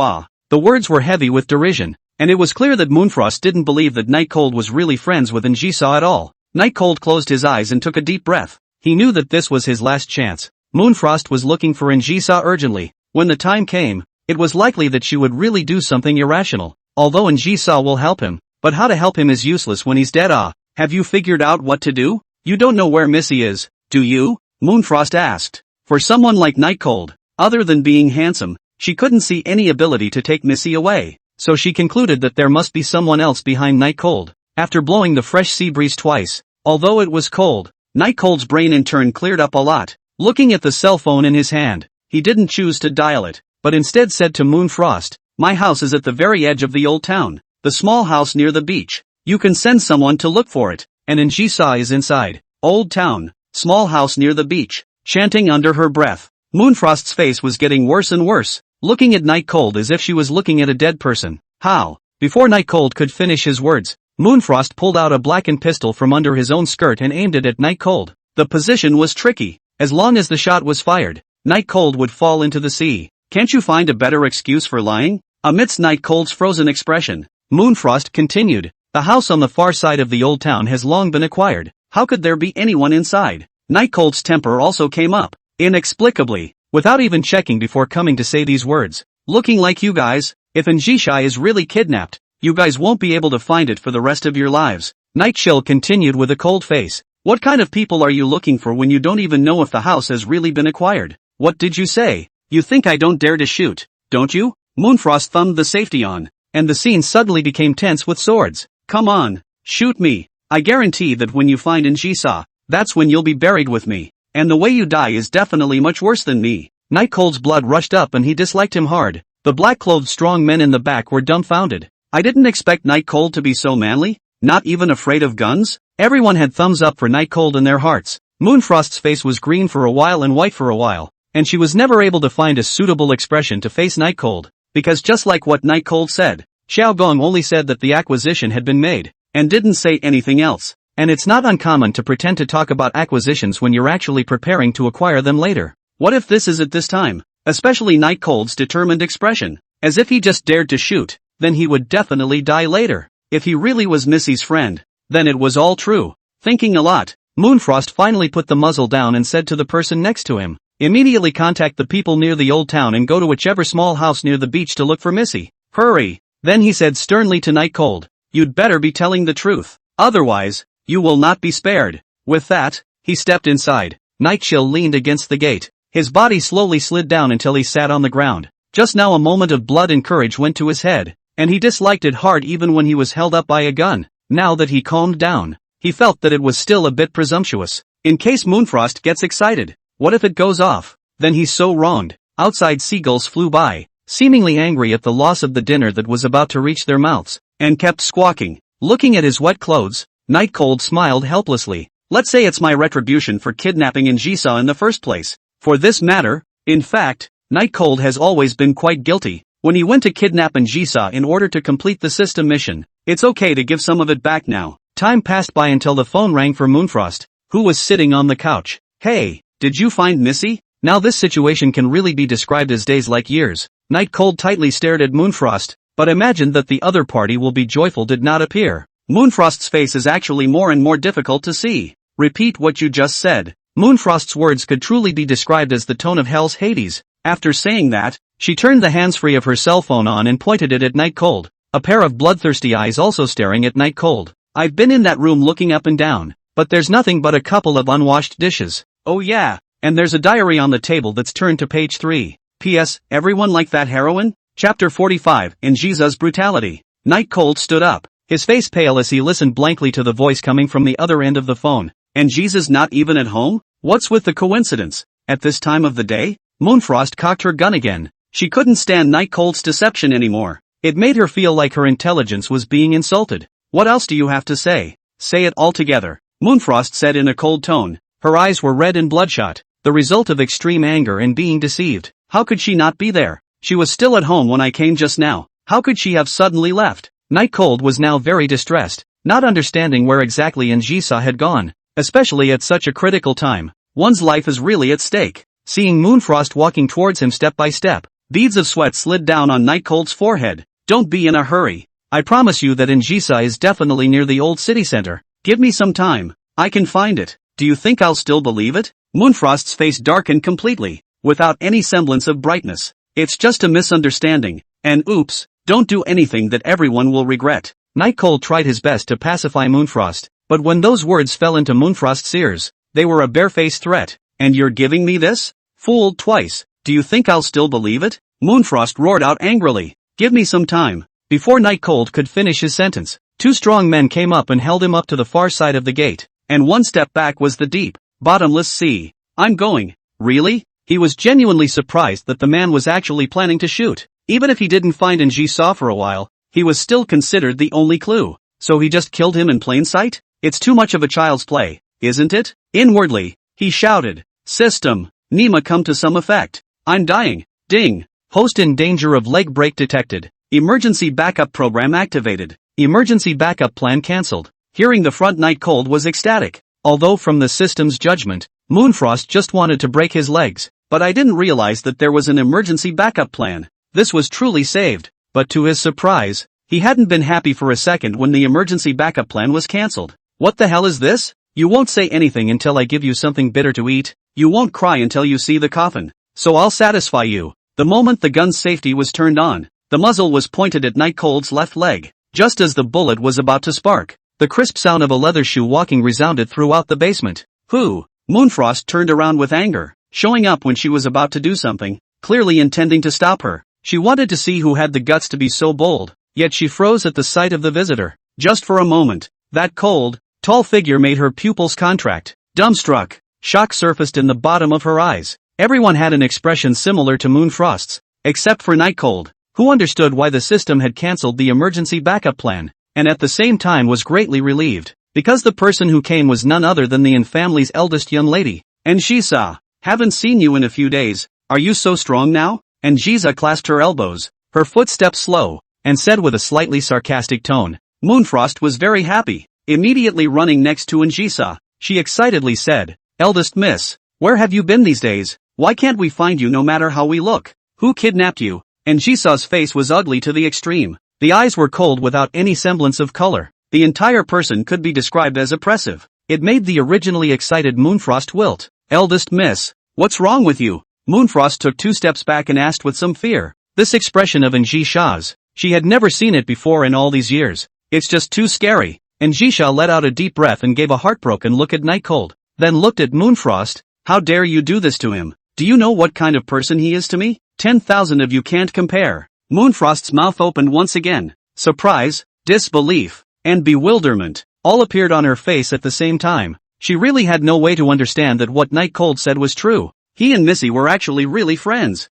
The words were heavy with derision, and it was clear that Moonfrost didn't believe that Night Cold was really friends with Njisa at all. Night Cold closed his eyes and took a deep breath. He knew that this was his last chance. Moonfrost was looking for Njisa urgently. When the time came, it was likely that she would really do something irrational. Although Njisa will help him, but how to help him is useless when he's dead. Have you figured out what to do? You don't know where Missy is, do you? Moonfrost asked. For someone like Night Cold, other than being handsome, she couldn't see any ability to take Missy away, so she concluded that there must be someone else behind Night Cold. After blowing the fresh sea breeze twice, although it was cold, Night Cold's brain in turn cleared up a lot. Looking at the cell phone in his hand, he didn't choose to dial it, but instead said to Moonfrost, "My house is at the very edge of the old town, the small house near the beach. You can send someone to look for it, and Njisa is inside. Old town, small house near the beach," chanting under her breath. Moonfrost's face was getting worse and worse, looking at Night Cold as if she was looking at a dead person. How? Before Night Cold could finish his words, Moonfrost pulled out a blackened pistol from under his own skirt and aimed it at Night Cold. The position was tricky. As long as the shot was fired, Night Cold would fall into the sea. Can't you find a better excuse for lying? Amidst Night Cold's frozen expression, Moonfrost continued, "The house on the far side of the old town has long been acquired. How could there be anyone inside?" Night Cold's temper also came up, inexplicably, without even checking before coming to say these words. "Looking like you guys, if Njisa is really kidnapped, you guys won't be able to find it for the rest of your lives." Night Chill continued with a cold face. "What kind of people are you looking for when you don't even know if the house has really been acquired? What did you say? You think I don't dare to shoot, don't you?" Moonfrost thumbed the safety on, and the scene suddenly became tense with swords. "Come on, shoot me. I guarantee that when you find Njisa, that's when you'll be buried with me. And the way you die is definitely much worse than me." Night Cold's blood rushed up and he disliked him hard. The black-clothed strong men in the back were dumbfounded. I didn't expect Night Cold to be so manly, not even afraid of guns. Everyone had thumbs up for Night Cold in their hearts. Moonfrost's face was green for a while and white for a while, and she was never able to find a suitable expression to face Night Cold, because just like what Night Cold said, Xiao Gong only said that the acquisition had been made, and didn't say anything else. And it's not uncommon to pretend to talk about acquisitions when you're actually preparing to acquire them later. What if this is at this time? Especially Night Cold's determined expression, as if he just dared to shoot, then he would definitely die later. If he really was Missy's friend, then it was all true. Thinking a lot, Moonfrost finally put the muzzle down and said to the person next to him, "Immediately contact the people near the old town and go to whichever small house near the beach to look for Missy. Hurry." Then he said sternly to Night Cold, "You'd better be telling the truth. Otherwise, you will not be spared." With that, he stepped inside. Night Chill leaned against the gate. His body slowly slid down until he sat on the ground. Just now a moment of blood and courage went to his head, and he disliked it hard even when he was held up by a gun. Now that he calmed down, he felt that it was still a bit presumptuous. In case Moonfrost gets excited, what if it goes off? Then he's so wronged. Outside seagulls flew by, seemingly angry at the loss of the dinner that was about to reach their mouths, and kept squawking. Looking at his wet clothes, Night Cold smiled helplessly. "Let's say it's my retribution for kidnapping Njisa in the first place. For this matter, in fact, Night Cold has always been quite guilty. When he went to kidnap Njisa in order to complete the system mission, it's okay to give some of it back now." Time passed by until the phone rang for Moonfrost, who was sitting on the couch. "Hey, did you find Missy?" Now this situation can really be described as days like years. Night Cold tightly stared at Moonfrost, but imagined that the other party will be joyful did not appear. Moonfrost's face is actually more and more difficult to see. "Repeat what you just said." Moonfrost's words could truly be described as the tone of Hell's Hades. After saying that, she turned the hands-free of her cell phone on and pointed it at Night Cold, a pair of bloodthirsty eyes also staring at Night Cold. "I've been in that room looking up and down, but there's nothing but a couple of unwashed dishes. Oh yeah, and there's a diary on the table that's turned to page 3. P.S. Everyone like that heroine?" Chapter 45, Njisa's Brutality. Night Cold stood up, his face pale as he listened blankly to the voice coming from the other end of the phone. "Njisa's not even at home? What's with the coincidence? At this time of the day?" Moonfrost cocked her gun again. She couldn't stand Night Cold's deception anymore. It made her feel like her intelligence was being insulted. "What else do you have to say? Say it all together," Moonfrost said in a cold tone. Her eyes were red and bloodshot, the result of extreme anger and being deceived. How could she not be there? She was still at home when I came just now. How could she have suddenly left? Night Cold was now very distressed, not understanding where exactly Njisa had gone. especially at such a critical time. One's life is really at stake. Seeing Moonfrost walking towards him step by step, beads of sweat slid down on Night Cold's forehead. Don't be in a hurry. I promise you that Njisa is definitely near the old city center. Give me some time. I can find it. Do you think I'll still believe it? Moonfrost's face darkened completely, without any semblance of brightness. It's just a misunderstanding, and oops, don't do anything that everyone will regret. Night Cold tried his best to pacify Moonfrost, but when those words fell into Moonfrost's ears, they were a barefaced threat. And you're giving me this? Fooled twice. Do you think I'll still believe it? Moonfrost roared out angrily. Give me some time. Before Night Cold could finish his sentence, two strong men came up and held him up to the far side of the gate, and one step back was the deep, bottomless sea. I'm going. Really? He was genuinely surprised that the man was actually planning to shoot. Even if he didn't find Njisa for a while, he was still considered the only clue. So he just killed him in plain sight? It's too much of a child's play, isn't it? Inwardly, he shouted, System, Nima come to some effect. I'm dying. Ding. Host in danger of leg break detected. Emergency backup program activated. Emergency backup plan cancelled. Hearing the front, Night Cold was ecstatic. Although from the system's judgment, Moonfrost just wanted to break his legs. But I didn't realize that there was an emergency backup plan. This was truly saved. But to his surprise, he hadn't been happy for a second when the emergency backup plan was cancelled. What the hell is this? You won't say anything until I give you something bitter to eat. You won't cry until you see the coffin. So I'll satisfy you. The moment the gun's safety was turned on, the muzzle was pointed at Night Cold's left leg. Just as the bullet was about to spark, the crisp sound of a leather shoe walking resounded throughout the basement. Who? Moonfrost turned around with anger, showing up when she was about to do something, clearly intending to stop her. She wanted to see who had the guts to be so bold, yet she froze at the sight of the visitor. Just for a moment, that cold, tall figure made her pupils contract. Dumbstruck, shock surfaced in the bottom of her eyes. Everyone had an expression similar to Moonfrost's, except for Night Cold, who understood why the system had cancelled the emergency backup plan, and at the same time was greatly relieved, because the person who came was none other than the Yin family's eldest young lady. Njisa, haven't seen you in a few days. Are you so strong now? Njisa clasped her elbows, her footsteps slow, and said with a slightly sarcastic tone. Moonfrost was very happy. Immediately running next to Njisa, she excitedly said, Eldest miss, where have you been these days? Why can't we find you no matter how we look? Who kidnapped you? Njisa's face was ugly to the extreme. The eyes were cold without any semblance of color. The entire person could be described as oppressive. It made the originally excited Moonfrost wilt. Eldest miss, what's wrong with you? Moonfrost took 2 steps back and asked with some fear. This expression of Njisa's, she had never seen it before in all these years. It's just too scary. Njisa let out a deep breath and gave a heartbroken look at Night Cold, then looked at Moonfrost. How dare you do this to him? Do you know what kind of person he is to me? 10,000 of you can't compare. Moonfrost's mouth opened once again. Surprise, disbelief, and bewilderment all appeared on her face at the same time. She really had no way to understand that what Night Cold said was true. He and Missy were actually really friends.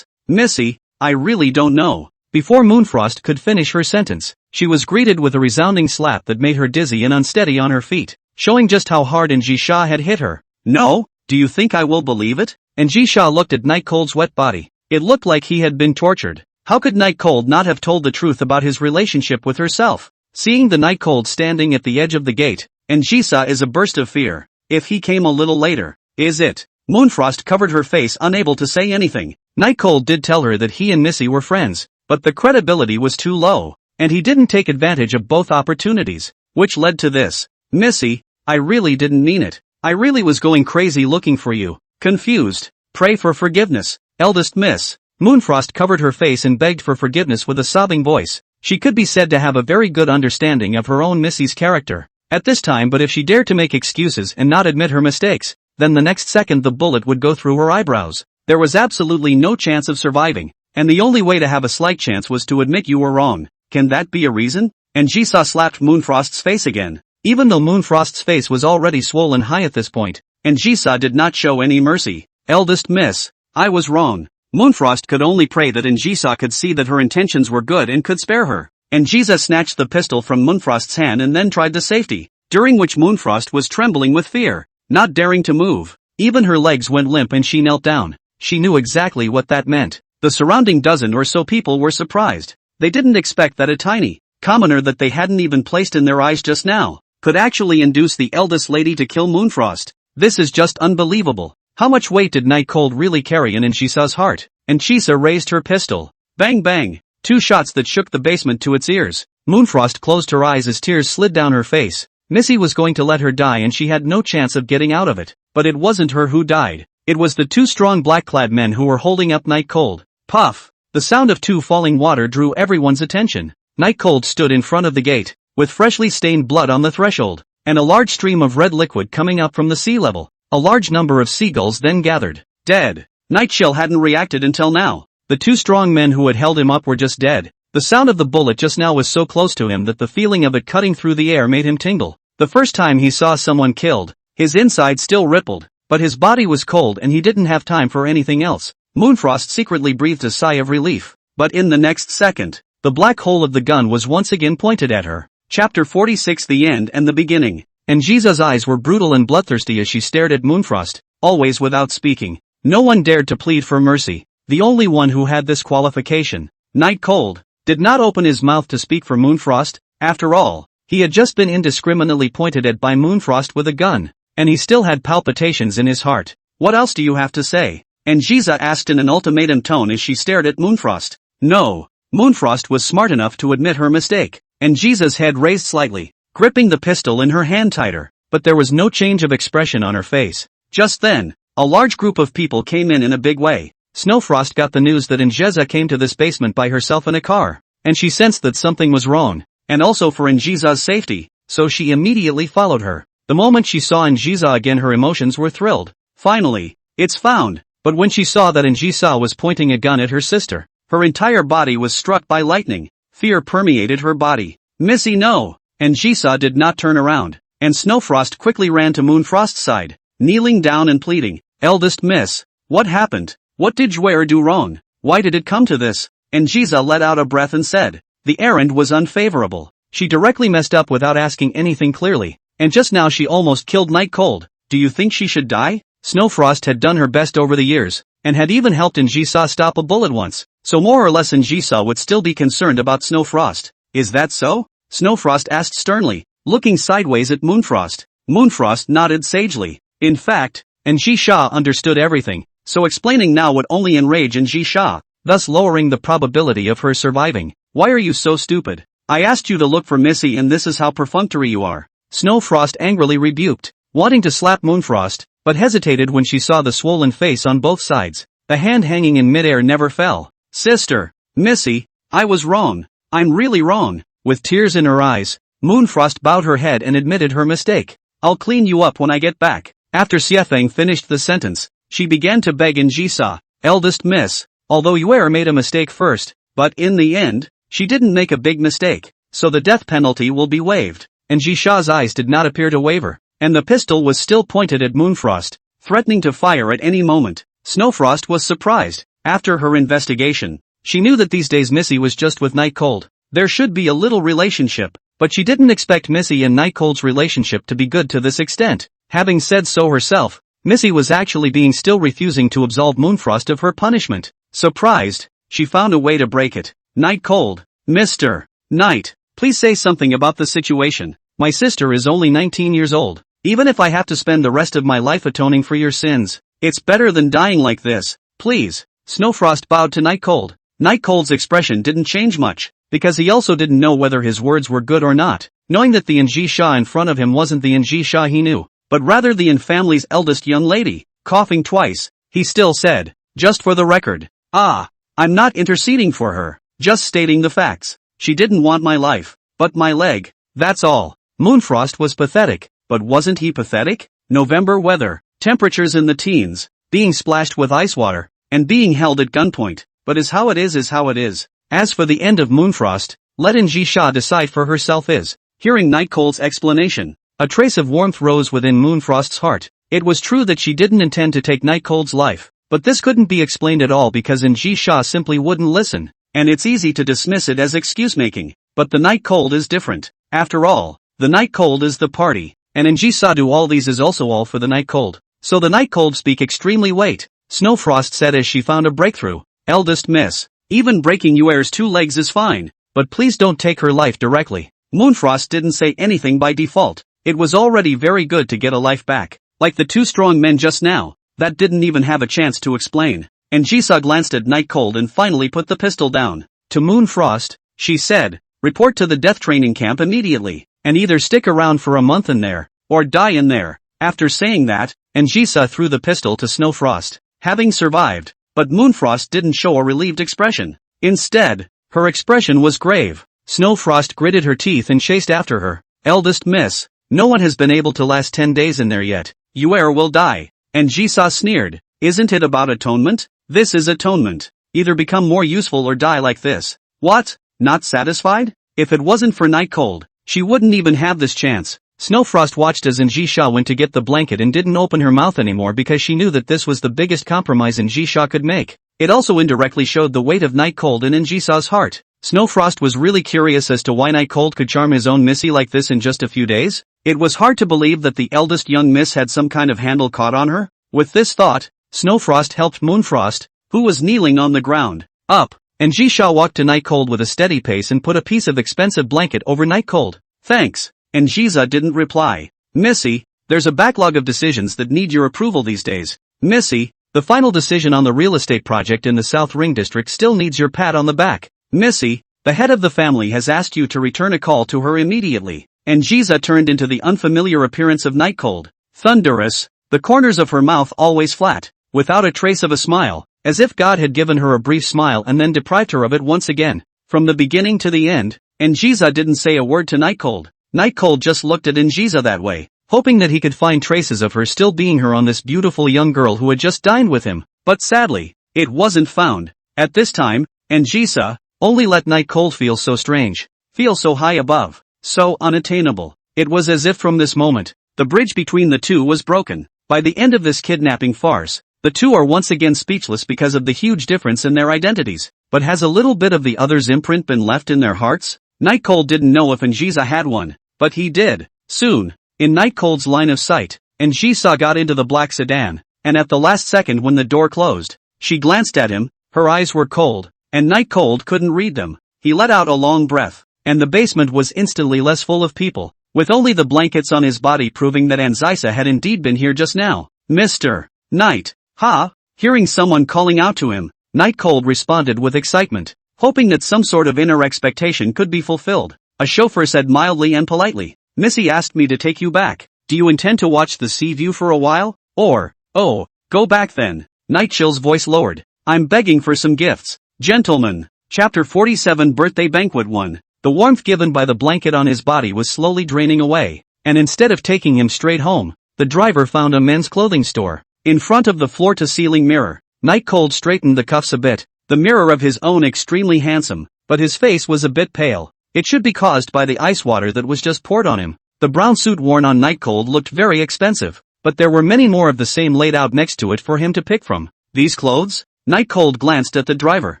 Missy, I really don't know. Before Moonfrost could finish her sentence, she was greeted with a resounding slap that made her dizzy and unsteady on her feet, showing just how hard Njisa had hit her. No? Do you think I will believe it? Njisa looked at Night Cold's wet body. It looked like he had been tortured. How could Night Cold not have told the truth about his relationship with herself? Seeing the Night Cold standing at the edge of the gate, Njisa is a burst of fear. If he came a little later, is it? Moonfrost covered her face, unable to say anything. Night Cold did tell her that he and Missy were friends, but the credibility was too low, and he didn't take advantage of both opportunities, which led to this. Missy, I really didn't mean it. I really was going crazy looking for you. Confused. Pray for forgiveness. Eldest miss. Moonfrost covered her face and begged for forgiveness with a sobbing voice. She could be said to have a very good understanding of her own Missy's character at this time, but if she dared to make excuses and not admit her mistakes, then the next second the bullet would go through her eyebrows. There was absolutely no chance of surviving, and the only way to have a slight chance was to admit you were wrong. Can that be a reason? Njisa slapped Moonfrost's face again. Even though Moonfrost's face was already swollen high at this point, Njisa did not show any mercy. Eldest miss, I was wrong. Moonfrost could only pray that Njisa could see that her intentions were good and could spare her. Njisa snatched the pistol from Moonfrost's hand and then tried the safety, during which Moonfrost was trembling with fear, not daring to move. Even her legs went limp and she knelt down. She knew exactly what that meant. The surrounding dozen or so people were surprised. They didn't expect that a tiny commoner that they hadn't even placed in their eyes just now could actually induce the eldest lady to kill Moonfrost. This is just unbelievable. How much weight did Night Cold really carry in Anchisa's heart? Anchisa raised her pistol. Bang bang. 2 shots that shook the basement to its ears. Moonfrost closed her eyes as tears slid down her face. Missy was going to let her die and she had no chance of getting out of it. But it wasn't her who died. It was the 2 strong black-clad men who were holding up Night Cold. Puff! The sound of 2 falling water drew everyone's attention. Night Cold stood in front of the gate, with freshly stained blood on the threshold, and a large stream of red liquid coming up from the sea level. A large number of seagulls then gathered. Dead. Nightshell hadn't reacted until now. The 2 strong men who had held him up were just dead. The sound of the bullet just now was so close to him that the feeling of it cutting through the air made him tingle. The first time he saw someone killed, his inside still rippled, but his body was cold and he didn't have time for anything else. Moonfrost secretly breathed a sigh of relief, but in the next second, the black hole of the gun was once again pointed at her. Chapter 46: The End and the Beginning. Anchisa's eyes were brutal and bloodthirsty as she stared at Moonfrost, always without speaking. No one dared to plead for mercy. The only one who had this qualification, Night Cold, did not open his mouth to speak for Moonfrost. After all, he had just been indiscriminately pointed at by Moonfrost with a gun, and he still had palpitations in his heart. What else do you have to say? Anchisa asked in an ultimatum tone as she stared at Moonfrost. No. Moonfrost was smart enough to admit her mistake. Anchisa's head raised slightly, gripping the pistol in her hand tighter, but there was no change of expression on her face. Just then, a large group of people came in a big way. Snowfrost got the news that Anchisa came to this basement by herself in a car, and she sensed that something was wrong, and also for Anchisa's safety, so she immediately followed her. The moment she saw Anchisa again, her emotions were thrilled. Finally, it's found. But when she saw that Anchisa was pointing a gun at her sister, her entire body was struck by lightning. Fear permeated her body. Missy, no! Anchisa did not turn around, and Snowfrost quickly ran to Moonfrost's side, kneeling down and pleading, "Eldest Miss, what happened? What did Jware do wrong? Why did it come to this?" Anchisa let out a breath and said, "The errand was unfavorable. She directly messed up without asking anything clearly, and just now she almost killed Night Cold. Do you think she should die?" Snowfrost had done her best over the years, and had even helped Anchisa stop a bullet once, so more or less Anchisa would still be concerned about Snowfrost. "Is that so?" Snowfrost asked sternly, looking sideways at Moonfrost. Moonfrost nodded sagely. In fact, Anchisa understood everything, so explaining now would only enrage Anchisa, thus lowering the probability of her surviving. "Why are you so stupid? I asked you to look for Missy and this is how perfunctory you are." Snowfrost angrily rebuked, wanting to slap Moonfrost, but hesitated when she saw the swollen face on both sides. The hand hanging in midair never fell. "Sister, Missy, I was wrong. I'm really wrong." With tears in her eyes, Moonfrost bowed her head and admitted her mistake. "I'll clean you up when I get back." After Xiefeng finished the sentence, she began to beg Anchisa, "Eldest Miss, although Jware made a mistake first, but in the end, she didn't make a big mistake, so the death penalty will be waived." Anchisa's eyes did not appear to waver, and the pistol was still pointed at Moonfrost, threatening to fire at any moment. Snowfrost was surprised. After her investigation, she knew that these days Missy was just with Night Cold. There should be a little relationship, but she didn't expect Missy and Night Cold's relationship to be good to this extent. Having said so herself, Missy was actually being still refusing to absolve Moonfrost of her punishment. Surprised, she found a way to break it. "Night Cold, Mr. Knight, please say something about the situation. My sister is only 19 years old. Even if I have to spend the rest of my life atoning for your sins, it's better than dying like this, please." Snowfrost bowed to Night Cold. Night Cold's expression didn't change much, because he also didn't know whether his words were good or not, knowing that the Anchisa in front of him wasn't the Anchisa he knew, but rather the Yin family's eldest young lady. Coughing twice, he still said, "Just for the record, I'm not interceding for her, just stating the facts. She didn't want my life, but my leg, that's all." Moonfrost was pathetic, but wasn't he pathetic? November weather, temperatures in the teens, being splashed with ice water, and being held at gunpoint, but is how it is how it is. As for the end of Moonfrost, let Anchisa decide for herself. Hearing Night Cold's explanation, a trace of warmth rose within Moonfrost's heart. It was true that she didn't intend to take Night Cold's life, but this couldn't be explained at all because Anchisa simply wouldn't listen, and it's easy to dismiss it as excuse-making, but the Night Cold is different. After all, the Night Cold is the party, and Anchisa do all these is also all for the Night Cold. So the Night Cold speak extremely wait. Snowfrost said as she found a breakthrough. "Eldest Miss, even breaking Jware's 2 legs is fine, but please don't take her life directly." Moonfrost didn't say anything by default. It was already very good to get a life back. Like the two strong men just now, that didn't even have a chance to explain. And Jisa glanced at Night Cold and finally put the pistol down. To Moonfrost, she said, report to the death training camp immediately, and either stick around for a month in there, or die in there. After saying that, Jisa threw the pistol to Snowfrost, having survived, but Moonfrost didn't show a relieved expression. Instead, her expression was grave. Snowfrost gritted her teeth and chased after her. Eldest miss, no one has been able to last 10 days in there yet. You will die. And Jisa sneered, isn't it about atonement? This is atonement. Either become more useful or die like this. What? Not satisfied? If it wasn't for Night Cold, she wouldn't even have this chance. Snowfrost watched as Njisha went to get the blanket and didn't open her mouth anymore because she knew that this was the biggest compromise Njisha could make. It also indirectly showed the weight of Night Cold in Njisa's heart. Snowfrost was really curious as to why Night Cold could charm his own Missy like this in just a few days. It was hard to believe that the eldest young miss had some kind of handle caught on her. With this thought, Snowfrost helped Moonfrost, who was kneeling on the ground, up. Njisha walked to Night Cold with a steady pace and put a piece of expensive blanket over Night Cold. Thanks. Njisa didn't reply. Missy, there's a backlog of decisions that need your approval these days. Missy, the final decision on the real estate project in the South Ring District still needs your pat on the back. Missy, the head of the family has asked you to return a call to her immediately. Njisa turned into the unfamiliar appearance of Night Cold. Thunderous, the corners of her mouth always flat, without a trace of a smile, as if God had given her a brief smile and then deprived her of it once again. From the beginning to the end, Njisa didn't say a word to Night Cold. Night Cold just looked at Njisa that way, hoping that he could find traces of her still being her on this beautiful young girl who had just dined with him, but sadly, it wasn't found. At this time, Njisa only let Night Cold feel so strange, feel so high above, so unattainable. It was as if from this moment, the bridge between the two was broken. By the end of this kidnapping farce, the two are once again speechless because of the huge difference in their identities. But has a little bit of the other's imprint been left in their hearts? Night Cold didn't know if Njisa had one, but he did. Soon, in Night Cold's line of sight, Njisa got into the black sedan, and at the last second when the door closed, she glanced at him, her eyes were cold, and Night Cold couldn't read them. He let out a long breath, and the basement was instantly less full of people, with only the blankets on his body proving that Njisa had indeed been here just now. Mr. Night, ha! Hearing someone calling out to him, Night Cold responded with excitement, hoping that some sort of inner expectation could be fulfilled. A chauffeur said mildly and politely, Missy asked me to take you back. Do you intend to watch the sea view for a while? Or, oh, go back then. Night Chill's voice lowered. I'm begging for some gifts. Gentlemen. Chapter 47 Birthday Banquet 1. The warmth given by the blanket on his body was slowly draining away, and instead of taking him straight home, the driver found a men's clothing store. In front of the floor-to-ceiling mirror, Night Cold straightened the cuffs a bit, the mirror of his own extremely handsome, but his face was a bit pale. It should be caused by the ice water that was just poured on him. The brown suit worn on Night Cold looked very expensive, but there were many more of the same laid out next to it for him to pick from. These clothes? Night Cold glanced at the driver.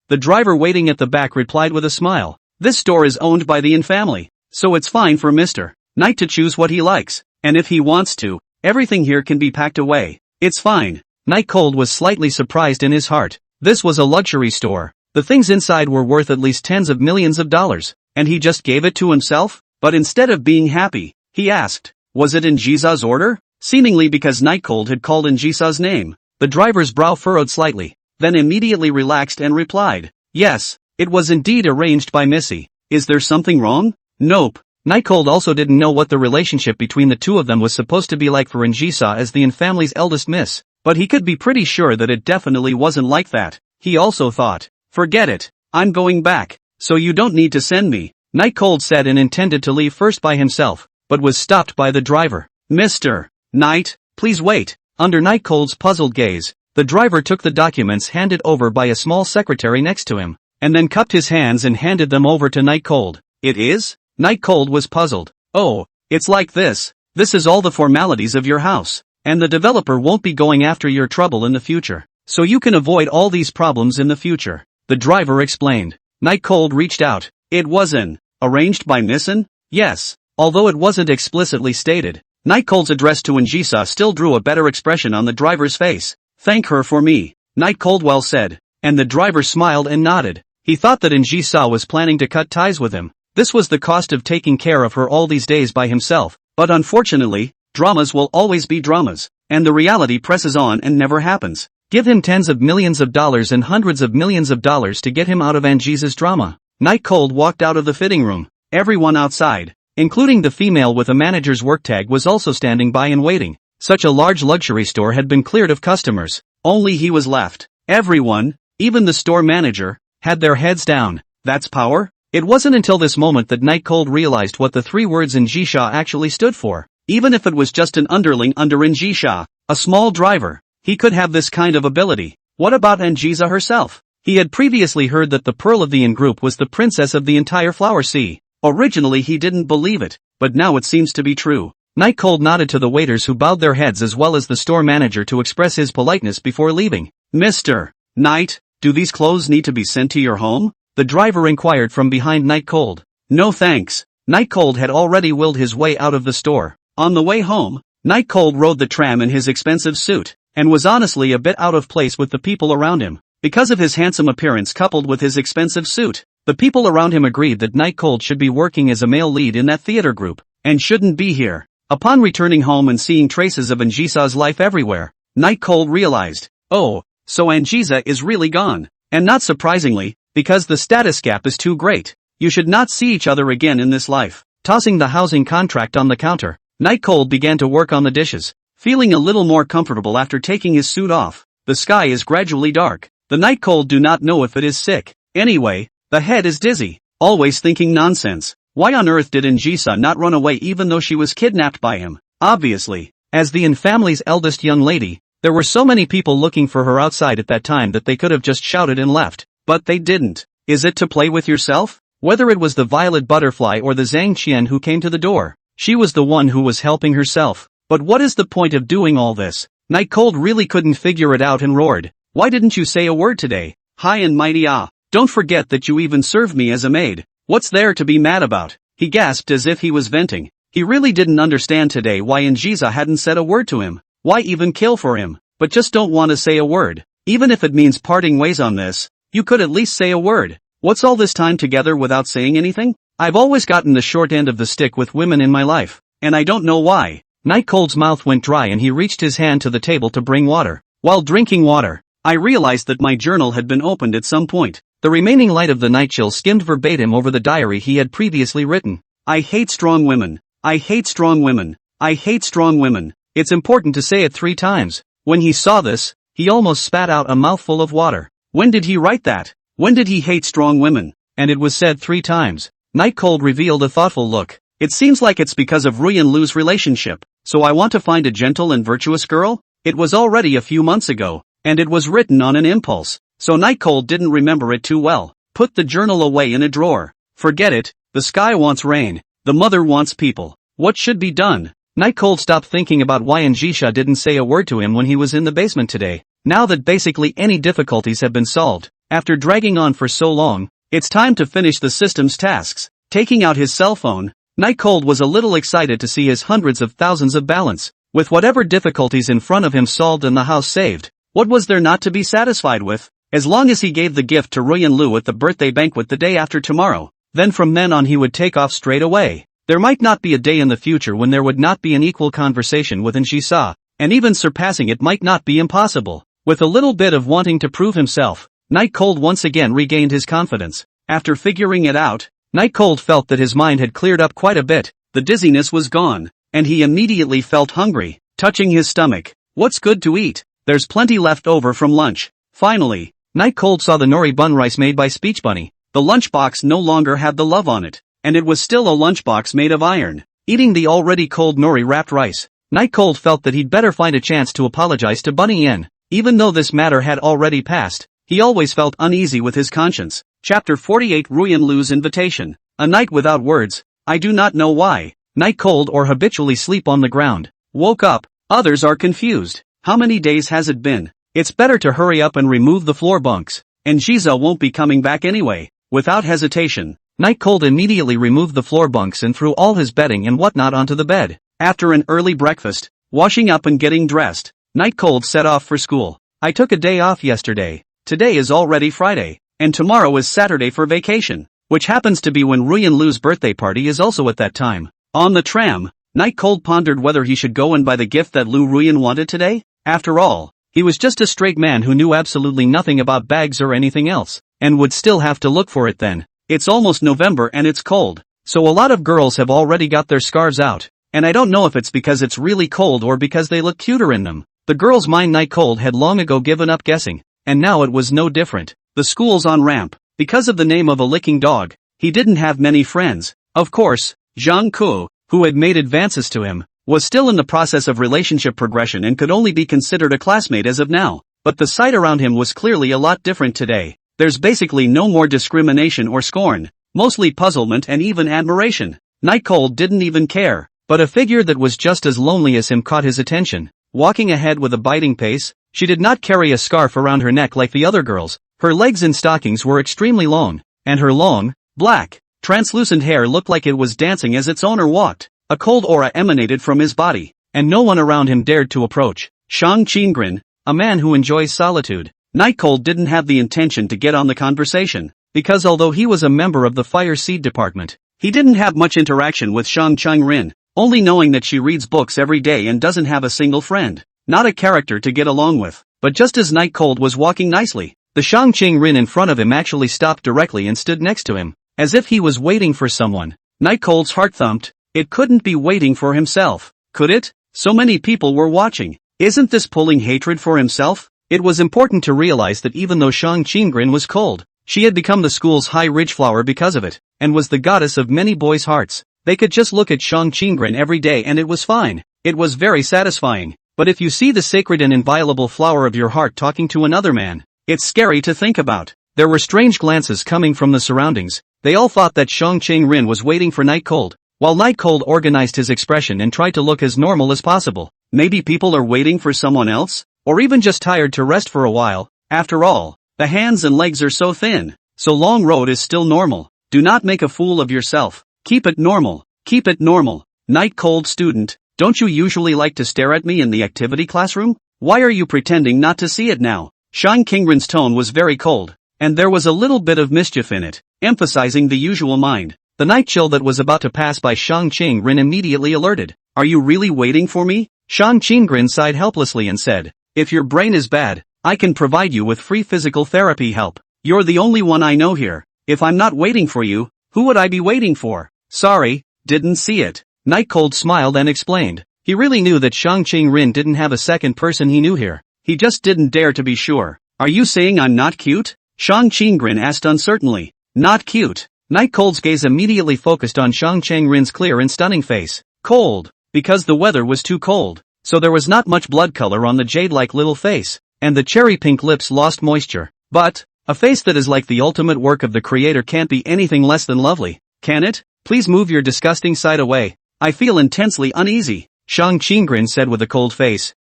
The driver waiting at the back replied with a smile. This store is owned by the Yin family, so it's fine for Mr. Night to choose what he likes, and if he wants to, everything here can be packed away. It's fine. Night Cold was slightly surprised in his heart. This was a luxury store. The things inside were worth at least tens of millions of dollars, and he just gave it to himself? But instead of being happy, he asked, was it Njisa's order? Seemingly because Night Cold had called Njisa's name. The driver's brow furrowed slightly, then immediately relaxed and replied, yes, it was indeed arranged by Missy. Is there something wrong? Nope. Night Cold also didn't know what the relationship between the two of them was supposed to be like for Njisa as the Yin family's eldest miss, but he could be pretty sure that it definitely wasn't like that. He also thought, forget it, I'm going back, so you don't need to send me. Night Cold said and intended to leave first by himself, but was stopped by the driver. Mr. Night, please wait. Under Night Cold's puzzled gaze, the driver took the documents handed over by a small secretary next to him, and then cupped his hands and handed them over to Night Cold. It is? Night Cold was puzzled. Oh, it's like this. This is all the formalities of your house, and the developer won't be going after your trouble in the future, so you can avoid all these problems in the future. The driver explained. Night Cold reached out. It wasn't arranged by Nissan? Yes, although it wasn't explicitly stated. Night Cold's address to Njisa still drew a better expression on the driver's face. Thank her for me, Night Coldwell said, and the driver smiled and nodded. He thought that Njisa was planning to cut ties with him. This was the cost of taking care of her all these days by himself, But unfortunately, dramas will always be dramas, and the reality presses on and never happens. Give him tens of millions of dollars and hundreds of millions of dollars to get him out of Anjisa's drama. Night Cold walked out of the fitting room. Everyone outside, including the female with a manager's work tag, was also standing by and waiting. Such a large luxury store had been cleared of customers. Only he was left. Everyone, even the store manager, had their heads down. That's power? It wasn't until this moment that Night Cold realized what the three words Anjisa actually stood for. Even if it was just an underling under Anjisa, a small driver, he could have this kind of ability. What about Anjisa herself? He had previously heard that the Pearl of the In group was the princess of the entire Flower Sea. Originally he didn't believe it, but now it seems to be true. Night Cold nodded to the waiters who bowed their heads as well as the store manager to express his politeness before leaving. Mr. Knight, do these clothes need to be sent to your home? The driver inquired from behind Night Cold. No thanks. Night Cold had already willed his way out of the store. On the way home, Night Cold rode the tram in his expensive suit, and was honestly a bit out of place with the people around him. Because of his handsome appearance coupled with his expensive suit, the people around him agreed that Night Cold should be working as a male lead in that theater group, and shouldn't be here. Upon returning home and seeing traces of Anjisa's life everywhere, Night Cold realized, oh, so Anjisa is really gone. And not surprisingly, because the status gap is too great. You should not see each other again in this life. Tossing the housing contract on the counter, Night Cold began to work on the dishes, feeling a little more comfortable after taking his suit off. The sky is gradually dark. The Night Cold do not know if it is sick. Anyway, the head is dizzy, always thinking nonsense. Why on earth did Anjisa not run away even though she was kidnapped by him? Obviously, as the In family's eldest young lady, there were so many people looking for her outside at that time that they could have just shouted and left. But they didn't. Is it to play with yourself? Whether it was the violet butterfly or the Zhang Qian who came to the door, she was the one who was helping herself. But what is the point of doing all this? Night Cold really couldn't figure it out and roared. Why didn't you say a word today? High and mighty don't forget that you even served me as a maid. What's there to be mad about? He gasped as if he was venting. He really didn't understand today why Anjisa hadn't said a word to him. Why even kill for him? But just don't want to say a word. Even if it means parting ways on this, you could at least say a word. What's all this time together without saying anything? I've always gotten the short end of the stick with women in my life, and I don't know why. Night Cold's mouth went dry and he reached his hand to the table to bring water. While drinking water, I realized that my journal had been opened at some point. The remaining light of the night chill skimmed verbatim over the diary he had previously written. I hate strong women. I hate strong women. I hate strong women. It's important to say it 3 times. When he saw this, he almost spat out a mouthful of water. When did he write that? When did he hate strong women? And it was said 3 times. Night Cold revealed a thoughtful look. It seems like it's because of Rui and Lu's relationship. So I want to find a gentle and virtuous girl? It was already a few months ago, and it was written on an impulse. So Night Cold didn't remember it too well. Put the journal away in a drawer. Forget it. The sky wants rain. The mother wants people. What should be done? Night Cold stopped thinking about why Anjisa didn't say a word to him when he was in the basement today. Now that basically any difficulties have been solved, after dragging on for so long, it's time to finish the system's tasks. Taking out his cell phone, Night Cold was a little excited to see his hundreds of thousands of balance. With whatever difficulties in front of him solved and the house saved, what was there not to be satisfied with? As long as he gave the gift to Rui and Lu at the birthday banquet the day after tomorrow, then from then on he would take off straight away. There might not be a day in the future when there would not be an equal conversation with Anjisa, and even surpassing it might not be impossible. With a little bit of wanting to prove himself, Night Cold once again regained his confidence. After figuring it out, Night Cold felt that his mind had cleared up quite a bit, the dizziness was gone, and he immediately felt hungry, touching his stomach. What's good to eat? There's plenty left over from lunch. Finally, Night Cold saw the nori bun rice made by Speech Bunny. The lunchbox no longer had the love on it, and it was still a lunchbox made of iron. Eating the already cold nori wrapped rice, Night Cold felt that he'd better find a chance to apologize to Bunny Yen. Even though this matter had already passed, he always felt uneasy with his conscience. Chapter 48 Rui and Lu's Invitation. A night without words. I do not know why. Night Cold or habitually sleep on the ground. Woke up. Others are confused. How many days has it been? It's better to hurry up and remove the floor bunks. And Giza won't be coming back anyway. Without hesitation, Night Cold immediately removed the floor bunks and threw all his bedding and whatnot onto the bed. After an early breakfast, washing up and getting dressed, Night Cold set off for school. I took a day off yesterday. Today is already Friday, and tomorrow is Saturday for vacation, which happens to be when Rui and Lu's birthday party is also at that time. On the tram, Night Cold pondered whether he should go and buy the gift that Lu Ruyan wanted today. After all, he was just a straight man who knew absolutely nothing about bags or anything else, and would still have to look for it then. It's almost November and it's cold, so a lot of girls have already got their scarves out, and I don't know if it's because it's really cold or because they look cuter in them. The girl's mind Night Cold had long ago given up guessing, and now it was no different. The school's on ramp. Because of the name of a licking dog, he didn't have many friends. Of course, Zhang Ku, who had made advances to him, was still in the process of relationship progression and could only be considered a classmate as of now. But the sight around him was clearly a lot different today. There's basically no more discrimination or scorn, mostly puzzlement and even admiration. Night Cold didn't even care, but a figure that was just as lonely as him caught his attention. Walking ahead with a biting pace, she did not carry a scarf around her neck like the other girls. Her legs in stockings were extremely long, and her long, black, translucent hair looked like it was dancing as its owner walked. A cold aura emanated from his body, and no one around him dared to approach. Shang Qinggren, a man who enjoys solitude. Night Cold didn't have the intention to get on the conversation, because although he was a member of the Fire Seed Department, he didn't have much interaction with Shang Qinggren, only knowing that she reads books every day and doesn't have a single friend. Not a character to get along with. But just as Night Cold was walking nicely, the Shang Qinggren in front of him actually stopped directly and stood next to him, as if he was waiting for someone. Night Cold's heart thumped. It couldn't be waiting for himself, could it? So many people were watching. Isn't this pulling hatred for himself? It was important to realize that even though Shang Qinggren was cold, she had become the school's high ridge flower because of it, and was the goddess of many boys' hearts. They could just look at Shang Qinggren every day and it was fine. It was very satisfying. But if you see the sacred and inviolable flower of your heart talking to another man, it's scary to think about. There were strange glances coming from the surroundings. They all thought that Shang Qinggren was waiting for Night Cold, while Night Cold organized his expression and tried to look as normal as possible. Maybe people are waiting for someone else? Or even just tired to rest for a while. After all, the hands and legs are so thin. So long road is still normal. Do not make a fool of yourself. Keep it normal. Keep it normal. Night Cold student, don't you usually like to stare at me in the activity classroom? Why are you pretending not to see it now? Shang Qinggren's tone was very cold, and there was a little bit of mischief in it, emphasizing the usual mind. The night chill that was about to pass by Shang Qinggren immediately alerted. Are you really waiting for me? Shang Qinggren sighed helplessly and said, if your brain is bad, I can provide you with free physical therapy help. You're the only one I know here. If I'm not waiting for you, who would I be waiting for? Sorry, didn't see it. Night Cold smiled and explained. He really knew that Shang Qinggren didn't have a second person he knew here. He just didn't dare to be sure. Are you saying I'm not cute? Shang Qinggren asked uncertainly. Not cute. Night Cold's gaze immediately focused on Shang Qinggren's clear and stunning face. Cold. Because the weather was too cold, so there was not much blood color on the jade-like little face, and the cherry-pink lips lost moisture. But, a face that is like the ultimate work of the creator can't be anything less than lovely, can it? Please move your disgusting side away. I feel intensely uneasy, Shang Qinggren said with a cold face.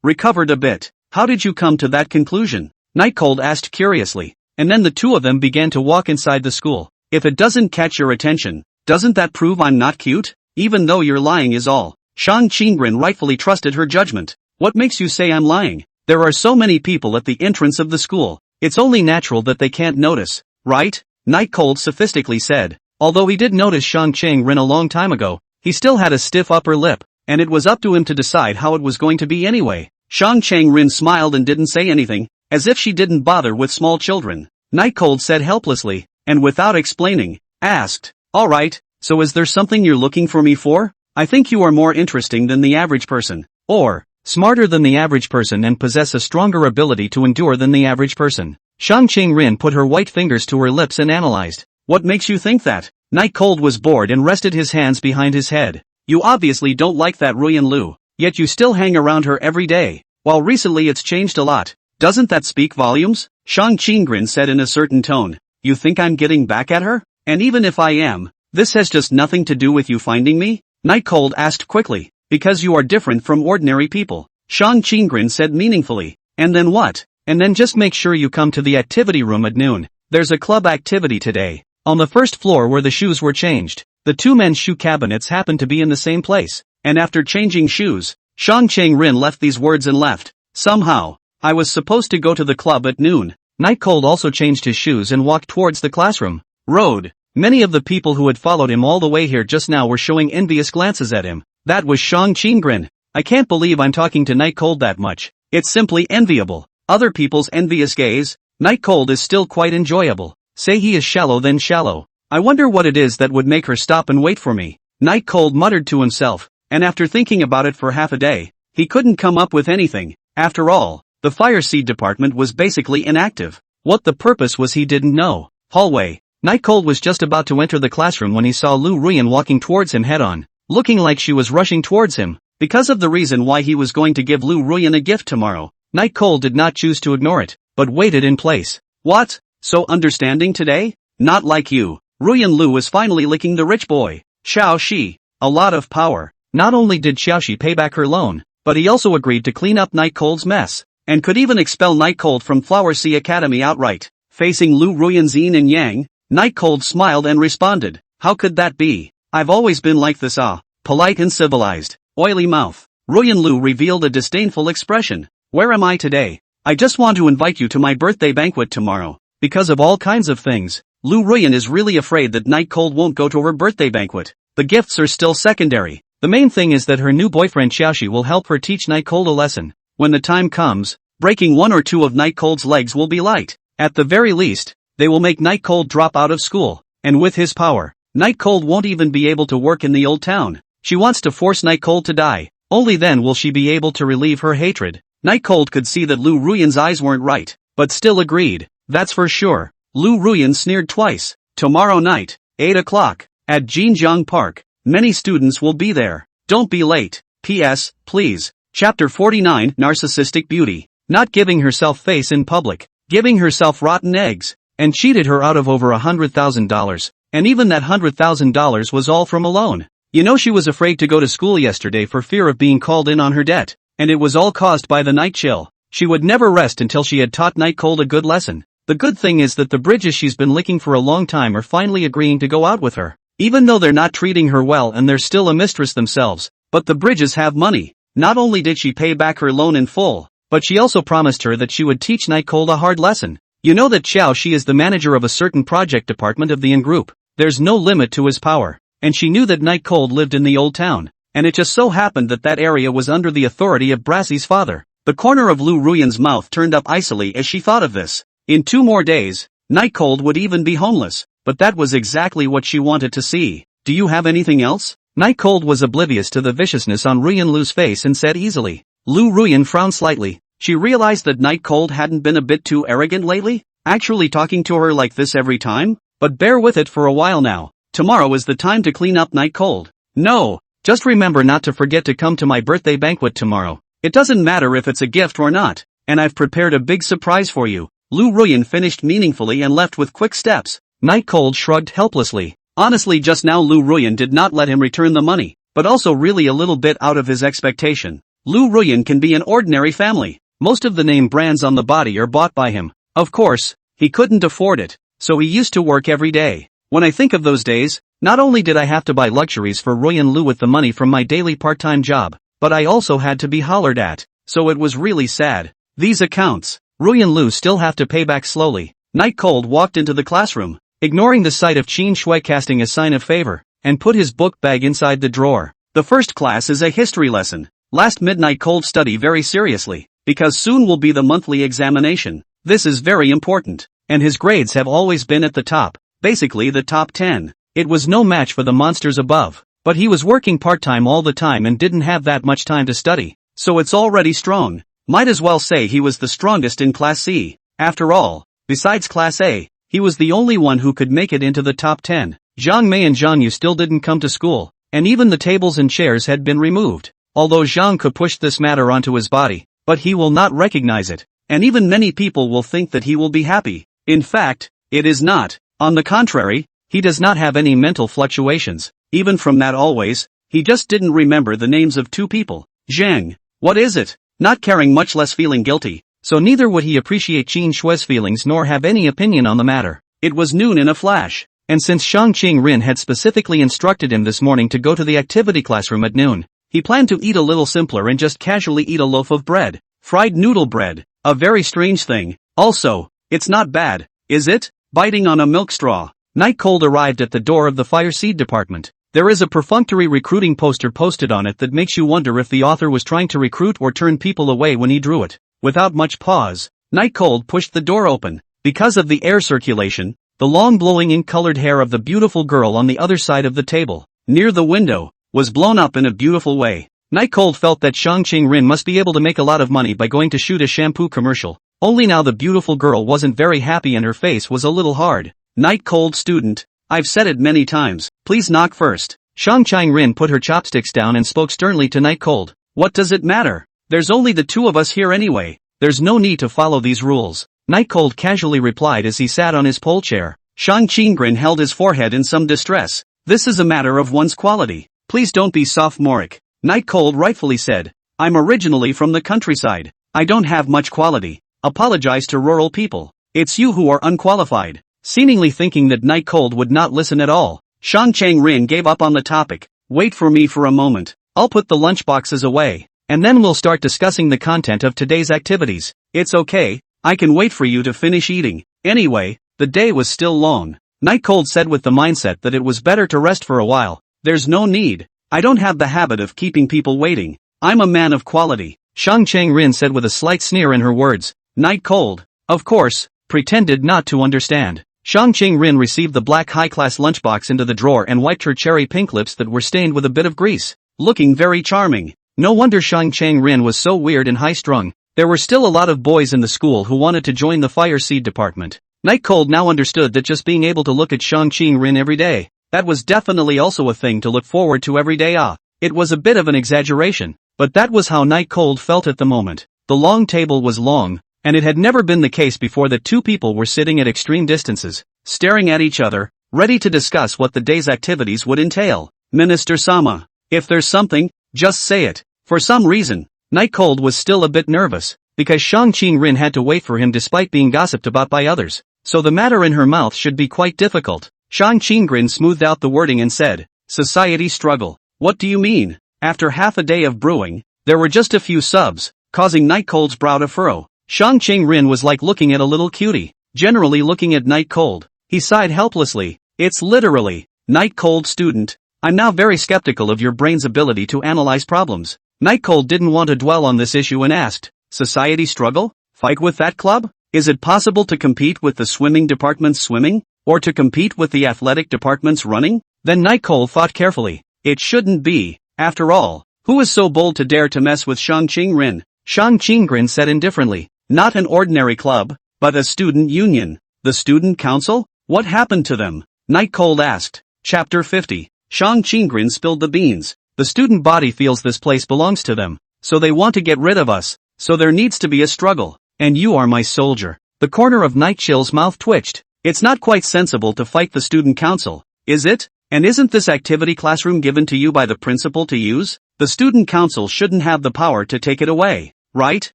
Recovered a bit. How did you come to that conclusion? Night Cold asked curiously, and then the two of them began to walk inside the school. If it doesn't catch your attention, doesn't that prove I'm not cute? Even though you're lying is all. Shang Qinggren rightfully trusted her judgment. What makes you say I'm lying? There are so many people at the entrance of the school. It's only natural that they can't notice, right? Night Cold sophistically said. Although he did notice Shang Qinggren a long time ago, he still had a stiff upper lip, and it was up to him to decide how it was going to be anyway. Shang Qinggren smiled and didn't say anything, as if she didn't bother with small children. Night Cold said helplessly, and without explaining, asked, alright, so is there something you're looking for me for? I think you are more interesting than the average person, or, smarter than the average person and possess a stronger ability to endure than the average person. Shang Qinggren put her white fingers to her lips and analyzed. What makes you think that? Night Cold was bored and rested his hands behind his head. You obviously don't like that Ruyan Lu, yet you still hang around her every day. While recently it's changed a lot. Doesn't that speak volumes? Shang Qinggren said in a certain tone. You think I'm getting back at her? And even if I am, this has just nothing to do with you finding me? Night Cold asked quickly. Because you are different from ordinary people. Shang Qinggren said meaningfully. And then what? And then just make sure you come to the activity room at noon. There's a club activity today. On the first floor where the shoes were changed, the two men's shoe cabinets happened to be in the same place, and after changing shoes, Shang Qinggren left these words and left. Somehow, I was supposed to go to the club at noon. Night Cold also changed his shoes and walked towards the classroom. Road. Many of the people who had followed him all the way here just now were showing envious glances at him. That was Shang Qinggren. I can't believe I'm talking to Night Cold that much. It's simply enviable. Other people's envious gaze. Night Cold is still quite enjoyable. Say he is shallow then shallow. I wonder what it is that would make her stop and wait for me. Night Cold muttered to himself, and after thinking about it for half a day, he couldn't come up with anything. After all, the fire seed department was basically inactive. What the purpose was he didn't know. Hallway. Night Cold was just about to enter the classroom when he saw Lu Ruyan walking towards him head-on, looking like she was rushing towards him. Because of the reason why he was going to give Lu Ruyan a gift tomorrow, Night Cold did not choose to ignore it, but waited in place. What? So understanding today? Not like you. Ruyan Lu was finally licking the rich boy. Xiao Shi. A lot of power. Not only did Xiao Shi pay back her loan, but he also agreed to clean up Night Cold's mess, and could even expel Night Cold from Flower Sea Academy outright. Facing Lu Ruyan's yin and yang, Night Cold smiled and responded, how could that be? I've always been like this polite and civilized, oily mouth. Ruyan Lu revealed a disdainful expression. Where am I today? I just want to invite you to my birthday banquet tomorrow. Because of all kinds of things, Lu Ruyan is really afraid that Night Cold won't go to her birthday banquet. The gifts are still secondary. The main thing is that her new boyfriend Xiaoxi will help her teach Night Cold a lesson. When the time comes, breaking one or two of Night Cold's legs will be light. At the very least, they will make Night Cold drop out of school, and with his power, Night Cold won't even be able to work in the old town. She wants to force Night Cold to die. Only then will she be able to relieve her hatred. Night Cold could see that Lu Ruyan's eyes weren't right, but still agreed. That's for sure. Lu Ruyan sneered twice. Tomorrow night, 8 o'clock, at Jinjiang Park. Many students will be there. Don't be late. P.S. Please. Chapter 49 Narcissistic Beauty. Not giving herself face in public. Giving herself rotten eggs. And cheated her out of over $100,000. And even that $100,000 was all from a loan. You know, she was afraid to go to school yesterday for fear of being called in on her debt. And it was all caused by the night chill. She would never rest until she had taught Night Cold a good lesson. The good thing is that the bridges she's been licking for a long time are finally agreeing to go out with her. Even though they're not treating her well and they're still a mistress themselves. But the bridges have money. Not only did she pay back her loan in full, but she also promised her that she would teach Night Cold a hard lesson. You know that Xiao Shi is the manager of a certain project department of the Yin group. There's no limit to his power. And she knew that Night Cold lived in the old town. And it just so happened that that area was under the authority of Brassie's father. The corner of Lu Ruyan's mouth turned up icily as she thought of this. In 2 more days, Night Cold would even be homeless. But that was exactly what she wanted to see. Do you have anything else? Night Cold was oblivious to the viciousness on Ruyan Lu's face and said easily. Lu Ruyan frowned slightly. She realized that Night Cold hadn't been a bit too arrogant lately, actually talking to her like this every time. But bear with it for a while now. Tomorrow is the time to clean up Night Cold. No, just remember not to forget to come to my birthday banquet tomorrow. It doesn't matter if it's a gift or not, and I've prepared a big surprise for you. Lu Ruyan finished meaningfully and left with quick steps. Night Cold shrugged helplessly. Honestly, just now Lu Ruyan did not let him return the money, but also really a little bit out of his expectation. Lu Ruyan can be an ordinary family. Most of the name brands on the body are bought by him. Of course, he couldn't afford it, so he used to work every day. When I think of those days, not only did I have to buy luxuries for Ruyan Lu with the money from my daily part-time job, but I also had to be hollered at, so it was really sad. These accounts, Ruyan Lu still have to pay back slowly. Night Cold walked into the classroom, ignoring the sight of Qin Shui casting a sign of favor, and put his book bag inside the drawer. The first class is a history lesson. Last midnight Cold study very seriously, because soon will be the monthly examination. This is very important, and his grades have always been at the top, basically the top 10. It was no match for the monsters above, but he was working part-time all the time and didn't have that much time to study, so it's already strong. Might as well say he was the strongest in Class C. After all, besides Class A, he was the only one who could make it into the top 10. Zhang Mei and Zhang Yu still didn't come to school, and even the tables and chairs had been removed. Although Zhang could push this matter onto his body, but he will not recognize it, and even many people will think that he will be happy. In fact, it is not. On the contrary, he does not have any mental fluctuations. Even from that always, he just didn't remember the names of 2 people. Zhang. What is it? Not caring, much less feeling guilty, so neither would he appreciate Qin Shui's feelings nor have any opinion on the matter. It was noon in a flash, and since Shang Qingren had specifically instructed him this morning to go to the activity classroom at noon, he planned to eat a little simpler and just casually eat a loaf of bread. Fried noodle bread. A very strange thing. Also, it's not bad, is it? Biting on a milk straw. Night Cold arrived at the door of the fire seed department. There is a perfunctory recruiting poster posted on it that makes you wonder if the author was trying to recruit or turn people away when he drew it. Without much pause, Night Cold pushed the door open. Because of the air circulation, the long blowing ink-colored hair of the beautiful girl on the other side of the table, near the window, was blown up in a beautiful way. Night Cold felt that Shang Qing-rin must be able to make a lot of money by going to shoot a shampoo commercial. Only now the beautiful girl wasn't very happy and her face was a little hard. Night Cold student, I've said it many times, please knock first. Shang Qing-rin put her chopsticks down and spoke sternly to Night Cold. What does it matter? There's only the two of us here anyway. There's no need to follow these rules. Night Cold casually replied as he sat on his pole chair. Shang Qing-rin held his forehead in some distress. This is a matter of one's quality. Please don't be sophomoric. Night Cold rightfully said. I'm originally from the countryside. I don't have much quality. Apologize to rural people. It's you who are unqualified. Seemingly thinking that Night Cold would not listen at all, Shang Qing-rin gave up on the topic. Wait for me for a moment. I'll put the lunchboxes away, and then we'll start discussing the content of today's activities. It's okay, I can wait for you to finish eating. Anyway, the day was still long. Night Cold said with the mindset that it was better to rest for a while. There's no need. I don't have the habit of keeping people waiting. I'm a man of quality. Shang Qing-rin said with a slight sneer in her words. Night Cold, of course, pretended not to understand. Shang Qing-rin received the black high-class lunchbox into the drawer and wiped her cherry pink lips that were stained with a bit of grease. Looking very charming. No wonder Shang Qing-rin was so weird and high-strung. There were still a lot of boys in the school who wanted to join the fire seed department. Night Cold now understood that just being able to look at Shang Qing-rin every day, that was definitely also a thing to look forward to every day. It was a bit of an exaggeration, but that was how Night Cold felt at the moment. The long table was long, and it had never been the case before that two people were sitting at extreme distances, staring at each other, ready to discuss what the day's activities would entail. Minister Sama, if there's something, just say it. For some reason, Night Cold was still a bit nervous, because Shang Qing-rin had to wait for him despite being gossiped about by others, so the matter in her mouth should be quite difficult. Shang Qing-rin smoothed out the wording and said, Society struggle. What do you mean? After half a day of brewing, there were just a few subs, causing Night Cold's brow to furrow. Shang Qing-rin was like looking at a little cutie, generally looking at Night Cold. He sighed helplessly. It's literally, Night Cold student. I'm now very skeptical of your brain's ability to analyze problems. Night Cold didn't want to dwell on this issue and asked, Society struggle? Fight with that club? Is it possible to compete with the swimming department's swimming? Or to compete with the athletic department's running? Then Night Cold thought carefully. It shouldn't be. After all, who is so bold to dare to mess with Shang Qing-rin? Shang Qing-rin said indifferently. Not an ordinary club, but a student union. The student council? What happened to them? Night Cold asked. Chapter 50. Shang Qing-rin spilled the beans. The student body feels this place belongs to them, so they want to get rid of us, so there needs to be a struggle, and you are my soldier. The corner of Night Chill's mouth twitched. It's not quite sensible to fight the student council, is it? And isn't this activity classroom given to you by the principal to use? The student council shouldn't have the power to take it away, right?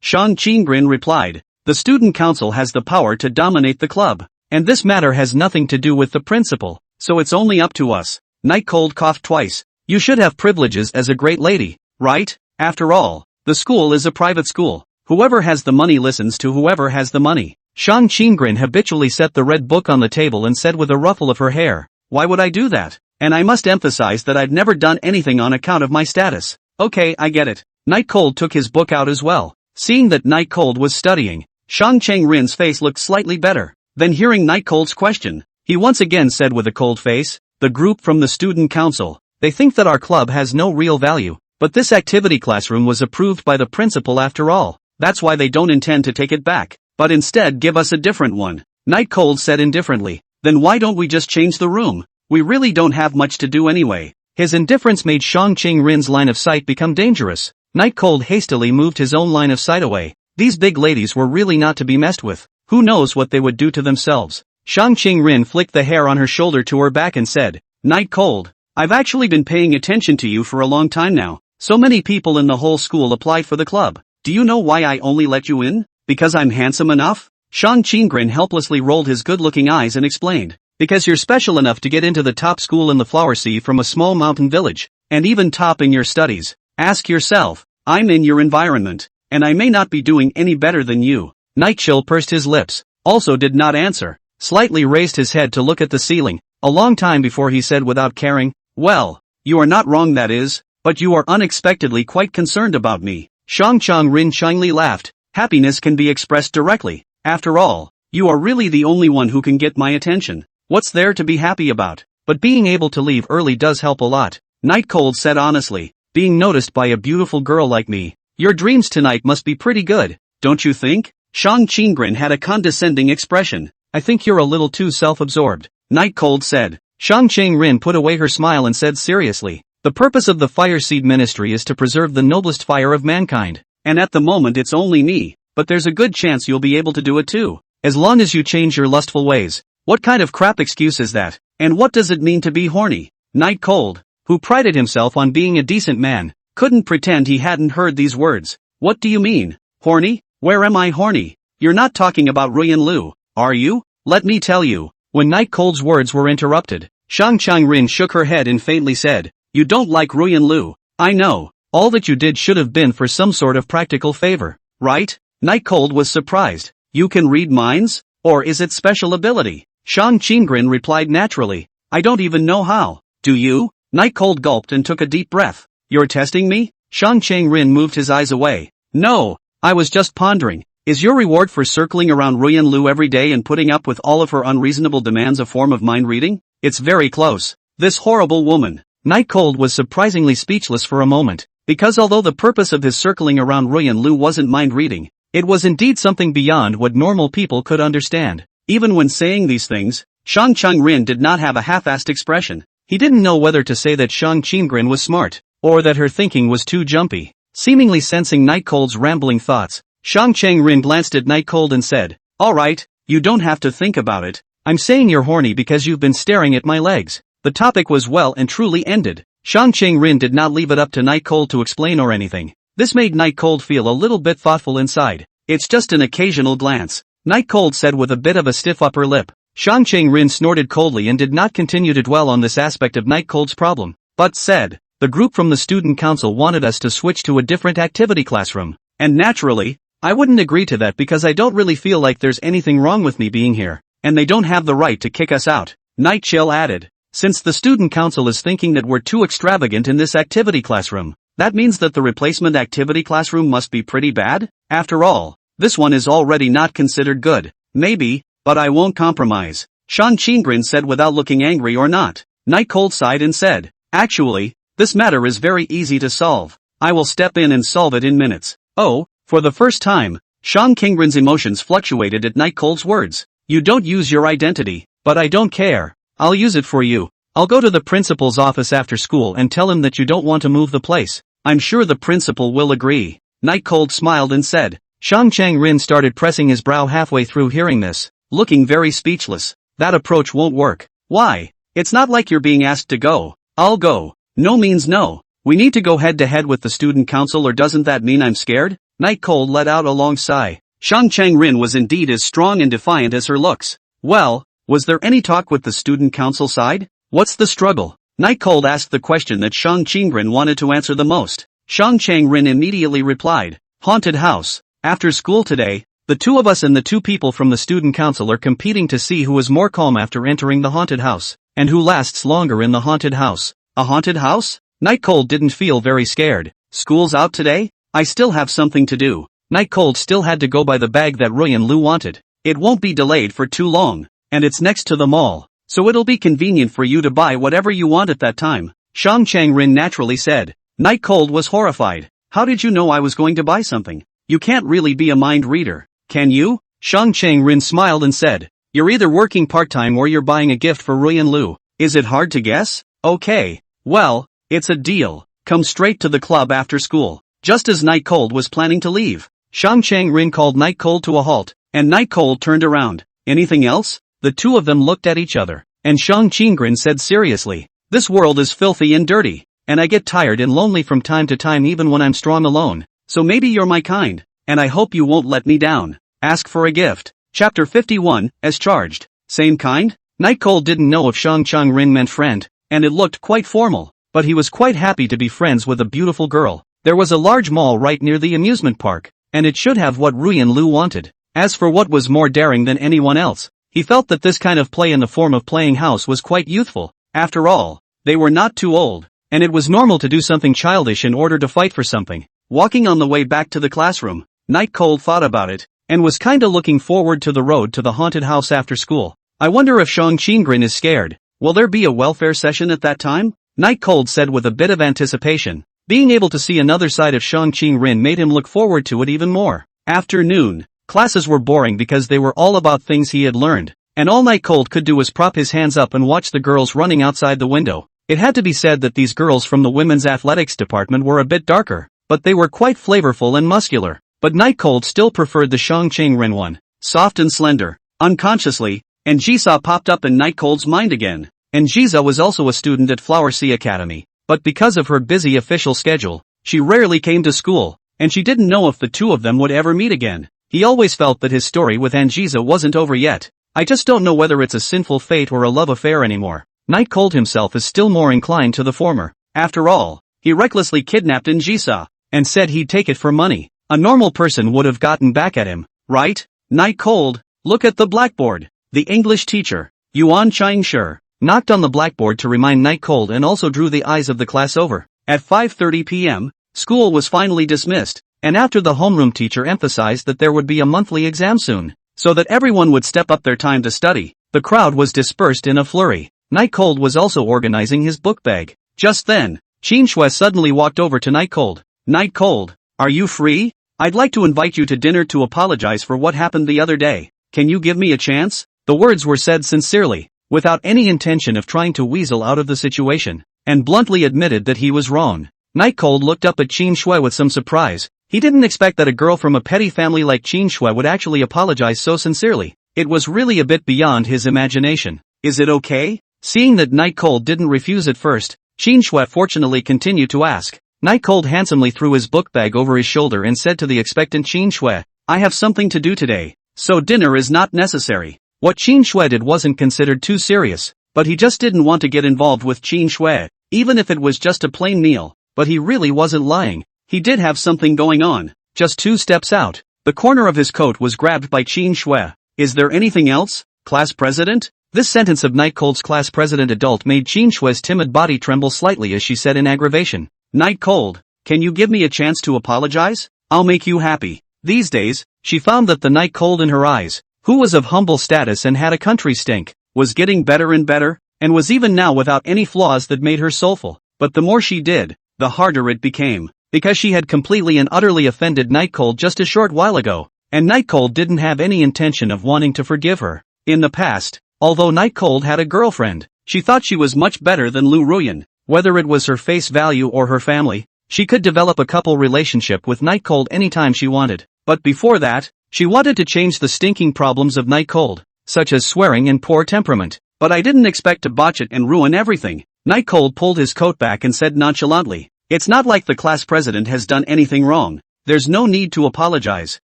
Shang Qing-rin replied. The student council has the power to dominate the club, and this matter has nothing to do with the principal, so it's only up to us. Night Cold coughed twice. You should have privileges as a great lady, right? After all, the school is a private school. Whoever has the money listens to whoever has the money. Shang Qing-rin habitually set the red book on the table and said with a ruffle of her hair, Why would I do that? And I must emphasize that I've never done anything on account of my status. Okay, I get it. Night Cold took his book out as well. Seeing that Night Cold was studying, Shang Qing-rin's face looked slightly better. Then hearing Night Cold's question, he once again said with a cold face, The group from the student council. They think that our club has no real value, but this activity classroom was approved by the principal after all. That's why they don't intend to take it back, but instead give us a different one. Night Cold said indifferently. Then why don't we just change the room? We really don't have much to do anyway. His indifference made Shang Qing-rin's line of sight become dangerous. Night Cold hastily moved his own line of sight away. These big ladies were really not to be messed with. Who knows what they would do to themselves? Shang Qing-rin flicked the hair on her shoulder to her back and said, Night Cold, I've actually been paying attention to you for a long time now. So many people in the whole school applied for the club. Do you know why I only let you in? Because I'm handsome enough? Shang Qing-rin helplessly rolled his good-looking eyes and explained. Because you're special enough to get into the top school in the Flower Sea from a small mountain village, and even top in your studies. Ask yourself, I'm in your environment, and I may not be doing any better than you. Night Chill pursed his lips, also did not answer. slightly raised his head to look at the ceiling, a long time before he said without caring, "Well, you are not wrong that is, but you are unexpectedly quite concerned about me." Shang Rin changly laughed. "Happiness can be expressed directly. After all, you are really the only one who can get my attention. What's there to be happy about? But being able to leave early does help a lot," Night Cold said honestly. "Being noticed by a beautiful girl like me. Your dreams tonight must be pretty good, don't you think?" Shang Qingren had a condescending expression. "I think you're a little too self-absorbed," Night Cold said. Shang Rin put away her smile and said seriously, "The purpose of the Fire Seed Ministry is to preserve the noblest fire of mankind. And at the moment it's only me, but there's a good chance you'll be able to do it too. As long as you change your lustful ways." What kind of crap excuse is that? And what does it mean to be horny? Night Cold, who prided himself on being a decent man, couldn't pretend he hadn't heard these words. "What do you mean? Horny? Where am I horny? You're not talking about Ruyan Lu, are you? Let me tell you." When Night Cold's words were interrupted, Shang Rin shook her head and faintly said, "You don't like Ruyan Lu. I know. All that you did should have been for some sort of practical favor, right?" Night Cold was surprised. "You can read minds? Or is it special ability?" Shang Qingren replied naturally, "I don't even know how. Do you?" Night Cold gulped and took a deep breath. "You're testing me?" Shang Rin moved his eyes away. "No, I was just pondering. Is your reward for circling around Ruyan Lu every day and putting up with all of her unreasonable demands a form of mind reading? It's very close. This horrible woman." Night Cold was surprisingly speechless for a moment, because although the purpose of his circling around Ruyan Lu wasn't mind reading, it was indeed something beyond what normal people could understand. Even when saying these things, Shang Rin did not have a half-assed expression. He didn't know whether to say that Shang Qingren was smart, or that her thinking was too jumpy. Seemingly sensing Night Cold's rambling thoughts, Shang Rin glanced at Night Cold and said, "Alright, you don't have to think about it. I'm saying you're horny because you've been staring at my legs." The topic was well and truly ended. Shang Rin did not leave it up to Night Cold to explain or anything. This made Night Cold feel a little bit thoughtful inside. "It's just an occasional glance," Night Cold said with a bit of a stiff upper lip. Shang Rin snorted coldly and did not continue to dwell on this aspect of Night Cold's problem, but said, "The group from the student council wanted us to switch to a different activity classroom. And naturally, I wouldn't agree to that because I don't really feel like there's anything wrong with me being here, and they don't have the right to kick us out." Night Chill added, "Since the student council is thinking that we're too extravagant in this activity classroom, that means that the replacement activity classroom must be pretty bad? After all, this one is already not considered good." "Maybe, but I won't compromise," Shang Qingren said without looking angry or not. Night Cold sighed and said, "Actually, this matter is very easy to solve. I will step in and solve it in minutes." Oh, for the first time, Shang Qingren's emotions fluctuated at Night Cold's words. "You don't use your identity, but I don't care. I'll use it for you. I'll go to the principal's office after school and tell him that you don't want to move the place. I'm sure the principal will agree." Night Cold smiled and said. Shang Rin started pressing his brow halfway through hearing this, looking very speechless. "That approach won't work." "Why? It's not like you're being asked to go." "I'll go." "No means no. We need to go head to head with the student council, or doesn't that mean I'm scared?" Night Cold let out a long sigh. Shang Rin was indeed as strong and defiant as her looks. "Well, was there any talk with the student council side? What's the struggle?" Night Cold asked the question that Shang Qingren wanted to answer the most. Shang Rin immediately replied, "Haunted house. After school today, the two of us and the two people from the student council are competing to see who is more calm after entering the haunted house, and who lasts longer in the haunted house." "A haunted house?" Night Cold didn't feel very scared. "School's out today? I still have something to do." Night Cold still had to go buy the bag that Ruyan Lu wanted. "It won't be delayed for too long, and it's next to the mall, so it'll be convenient for you to buy whatever you want at that time," Shang Rin naturally said. Night Cold was horrified. "How did you know I was going to buy something? You can't really be a mind reader, can you?" Shang Rin smiled and said, "You're either working part-time or you're buying a gift for Ruyan Lu. Is it hard to guess? Okay. Well, it's a deal. Come straight to the club after school." Just as Night Cold was planning to leave, Shang Rin called Night Cold to a halt, and Night Cold turned around. "Anything else?" The two of them looked at each other, and Shang Qingren said seriously, "This world is filthy and dirty, and I get tired and lonely from time to time even when I'm strong alone. So maybe you're my kind, and I hope you won't let me down. Ask for a gift." Chapter 51, as charged. Same kind? Night Cold didn't know if Shang Rin meant friend, and it looked quite formal, but he was quite happy to be friends with a beautiful girl. There was a large mall right near the amusement park, and it should have what Ruyan Lu wanted. As for what was more daring than anyone else, He felt that this kind of play in the form of playing house was quite youthful. After all, they were not too old, and it was normal to do something childish in order to fight for something. Walking on the way back to the classroom, Night Cold thought about it, and was kinda looking forward to the road to the haunted house after school. I wonder if Shang Qingrin is scared. Will there be a welfare session at that time? Night Cold said with a bit of anticipation. Being able to see another side of Shang Qingrin made him look forward to it even more. After noon, classes were boring because they were all about things he had learned, and all Night Cold could do was prop his hands up and watch the girls running outside the window. It had to be said that these girls from the women's athletics department were a bit darker, but they were quite flavorful and muscular. But Night Cold still preferred the Shang Qingrin one, soft and slender. Unconsciously, and Jisa popped up in Night Cold's mind again. And Jisa was also a student at Flower Sea Academy, but because of her busy official schedule, she rarely came to school, and she didn't know if the two of them would ever meet again. He always felt that his story with Anjisa wasn't over yet. I just don't know whether it's a sinful fate or a love affair anymore. Night Cold himself is still more inclined to the former. After all, he recklessly kidnapped Anjisa, and said he'd take it for money. A normal person would have gotten back at him, right? Night Cold, look at the blackboard. The English teacher, Yuan Changshi, knocked on the blackboard to remind Night Cold and also drew the eyes of the class over. At 5:30 p.m., school was finally dismissed, and after the homeroom teacher emphasized that there would be a monthly exam soon, so that everyone would step up their time to study, the crowd was dispersed in a flurry. Night Cold was also organizing his book bag. Just then, Qin Shui suddenly walked over to Night Cold. Night Cold, are you free? I'd like to invite you to dinner to apologize for what happened the other day. Can you give me a chance? The words were said sincerely, without any intention of trying to weasel out of the situation, and bluntly admitted that he was wrong. Night Cold looked up at Qin Shui with some surprise. He didn't expect that a girl from a petty family like Qin Shui would actually apologize so sincerely. It was really a bit beyond his imagination. Is it okay? Seeing that Night Cold didn't refuse at first, Qin Shui fortunately continued to ask. Night Cold handsomely threw his book bag over his shoulder and said to the expectant Qin Shui, I have something to do today, so dinner is not necessary. What Qin Shui did wasn't considered too serious, but he just didn't want to get involved with Qin Shui, even if it was just a plain meal. But he really wasn't lying. He did have something going on. Just 2 steps out, the corner of his coat was grabbed by Qin Shui. Is there anything else, class president? This sentence of Night Cold's class president adult made Qin Shui's timid body tremble slightly as she said in aggravation. Night Cold, can you give me a chance to apologize? I'll make you happy. These days, she found that the Night Cold in her eyes, who was of humble status and had a country stink, was getting better and better, and was even now without any flaws that made her soulful. But the more she did, the harder it became, because she had completely and utterly offended Night Cold just a short while ago, and Night Cold didn't have any intention of wanting to forgive her. In the past, although Night Cold had a girlfriend, she thought she was much better than Lu Ruyan. Whether it was her face value or her family, she could develop a couple relationship with Night Cold anytime she wanted. But before that, she wanted to change the stinking problems of Night Cold, such as swearing and poor temperament. But I didn't expect to botch it and ruin everything. Night Cold pulled his coat back and said nonchalantly, it's not like the class president has done anything wrong. There's no need to apologize.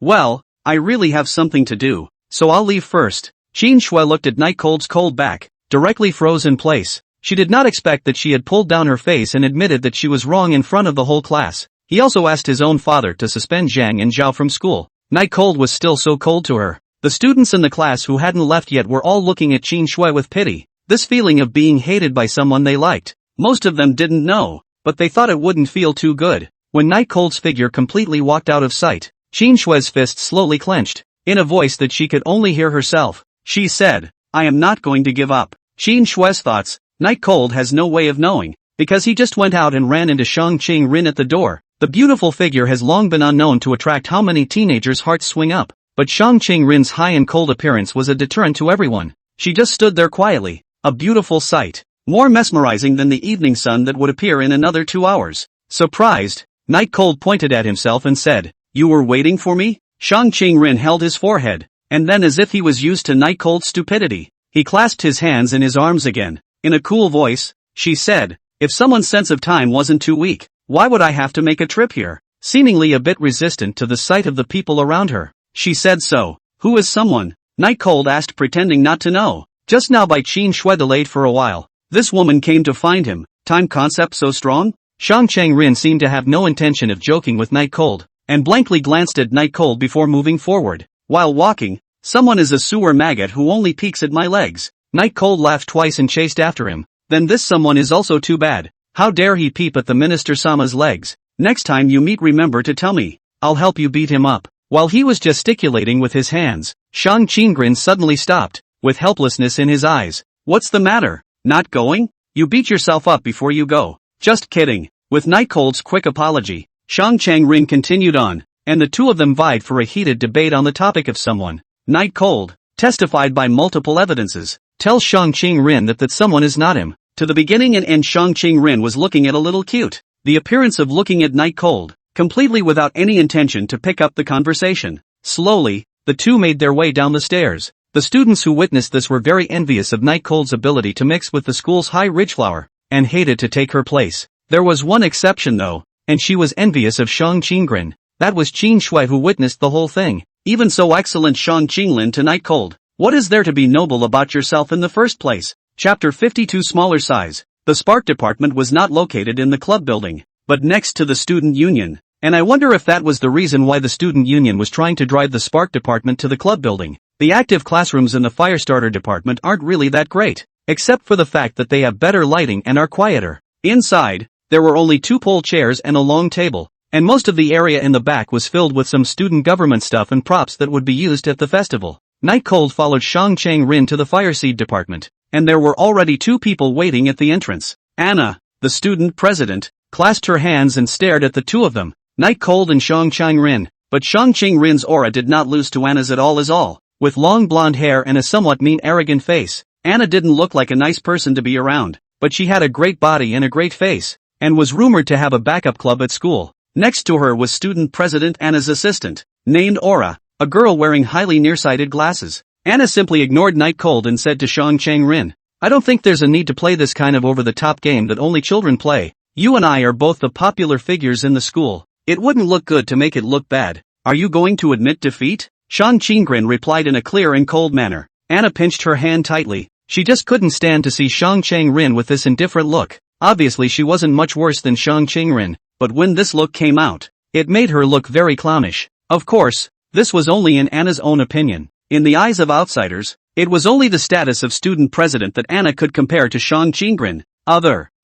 Well, I really have something to do, so I'll leave first. Qin Shui looked at Night Cold's cold back, directly froze in place. She did not expect that she had pulled down her face and admitted that she was wrong in front of the whole class. He also asked his own father to suspend Zhang and Zhao from school. Night Cold was still so cold to her. The students in the class who hadn't left yet were all looking at Qin Shui with pity. This feeling of being hated by someone they liked. Most of them didn't know, but they thought it wouldn't feel too good. When Night Cold's figure completely walked out of sight, Qin Shui's fist slowly clenched. In a voice that she could only hear herself, she said, I am not going to give up. Qin Shui's thoughts, Night Cold has no way of knowing, because he just went out and ran into Shang Qingrin at the door. The beautiful figure has long been unknown to attract how many teenagers' hearts swing up, but Shang Qingrin's high and cold appearance was a deterrent to everyone. She just stood there quietly, a beautiful sight, more mesmerizing than the evening sun that would appear in another 2 hours. Surprised, Night Cold pointed at himself and said, you were waiting for me? Shang Qingrin held his forehead, and then as if he was used to Night Cold's stupidity, he clasped his hands in his arms again. In a cool voice, she said, if someone's sense of time wasn't too weak, why would I have to make a trip here? Seemingly a bit resistant to the sight of the people around her, she said so. Who is someone? Night Cold asked, pretending not to know. Just now by Qin Shui delayed for a while. This woman came to find him. Time concept so strong? Shang Qingrin seemed to have no intention of joking with Night Cold, and blankly glanced at Night Cold before moving forward. While walking, Someone is a sewer maggot who only peeks at my legs. Night Cold laughed twice and chased after him. Then this someone is also too bad. How dare he peep at the Minister Sama's legs? Next time you meet, remember to tell me. I'll help you beat him up. While he was gesticulating with his hands, Shang Qinggren suddenly stopped, with helplessness in his eyes. What's the matter? Not going? You beat yourself up before you go. Just kidding. With Night Cold's quick apology, Shang Qinggren continued on, and the two of them vied for a heated debate on the topic of someone. Night Cold, testified by multiple evidences, tells Shang Qinggren that someone is not him. To the beginning and end, Shang Qinggren was looking at a little cute. The appearance of looking at Night Cold, completely without any intention to pick up the conversation. Slowly, the two made their way down the stairs. The students who witnessed this were very envious of Night Cold's ability to mix with the school's high ridgeflower, and hated to take her place. There was one exception though, and she was envious of Shang Qinggren. That was Qin Shui, who witnessed the whole thing. Even so, excellent Shang Qinglin to Night Cold. What is there to be noble about yourself in the first place? Chapter 52. Smaller size. The Spark department was not located in the club building, but next to the student union. And I wonder if that was the reason why the student union was trying to drive the Spark department to the club building. The active classrooms in the Firestarter department aren't really that great, except for the fact that they have better lighting and are quieter. Inside, there were only 2 pole chairs and a long table, and most of the area in the back was filled with some student government stuff and props that would be used at the festival. Night Cold followed Shang Qinggren to the Fireseed department, and there were already 2 people waiting at the entrance. Anna, the student president, clasped her hands and stared at the two of them, Night Cold and Shang Qinggren. But Shang Qinggren's aura did not lose to Anna's at all. With long blonde hair and a somewhat mean, arrogant face, Anna didn't look like a nice person to be around, but she had a great body and a great face, and was rumored to have a backup club at school. Next to her was student president Anna's assistant, named Aura, a girl wearing highly nearsighted glasses. Anna simply ignored Night Cold and said to Shang Qinggren, I don't think there's a need to play this kind of over-the-top game that only children play. You and I are both the popular figures in the school. It wouldn't look good to make it look bad. Are you going to admit defeat? Shang Qinggren replied in a clear and cold manner. Anna pinched her hand tightly. She just couldn't stand to see Shang Qinggren with this indifferent look. Obviously she wasn't much worse than Shang Qinggren, but when this look came out, it made her look very clownish. Of course, this was only in Anna's own opinion. In the eyes of outsiders, it was only the status of student president that Anna could compare to Shang Qinggren.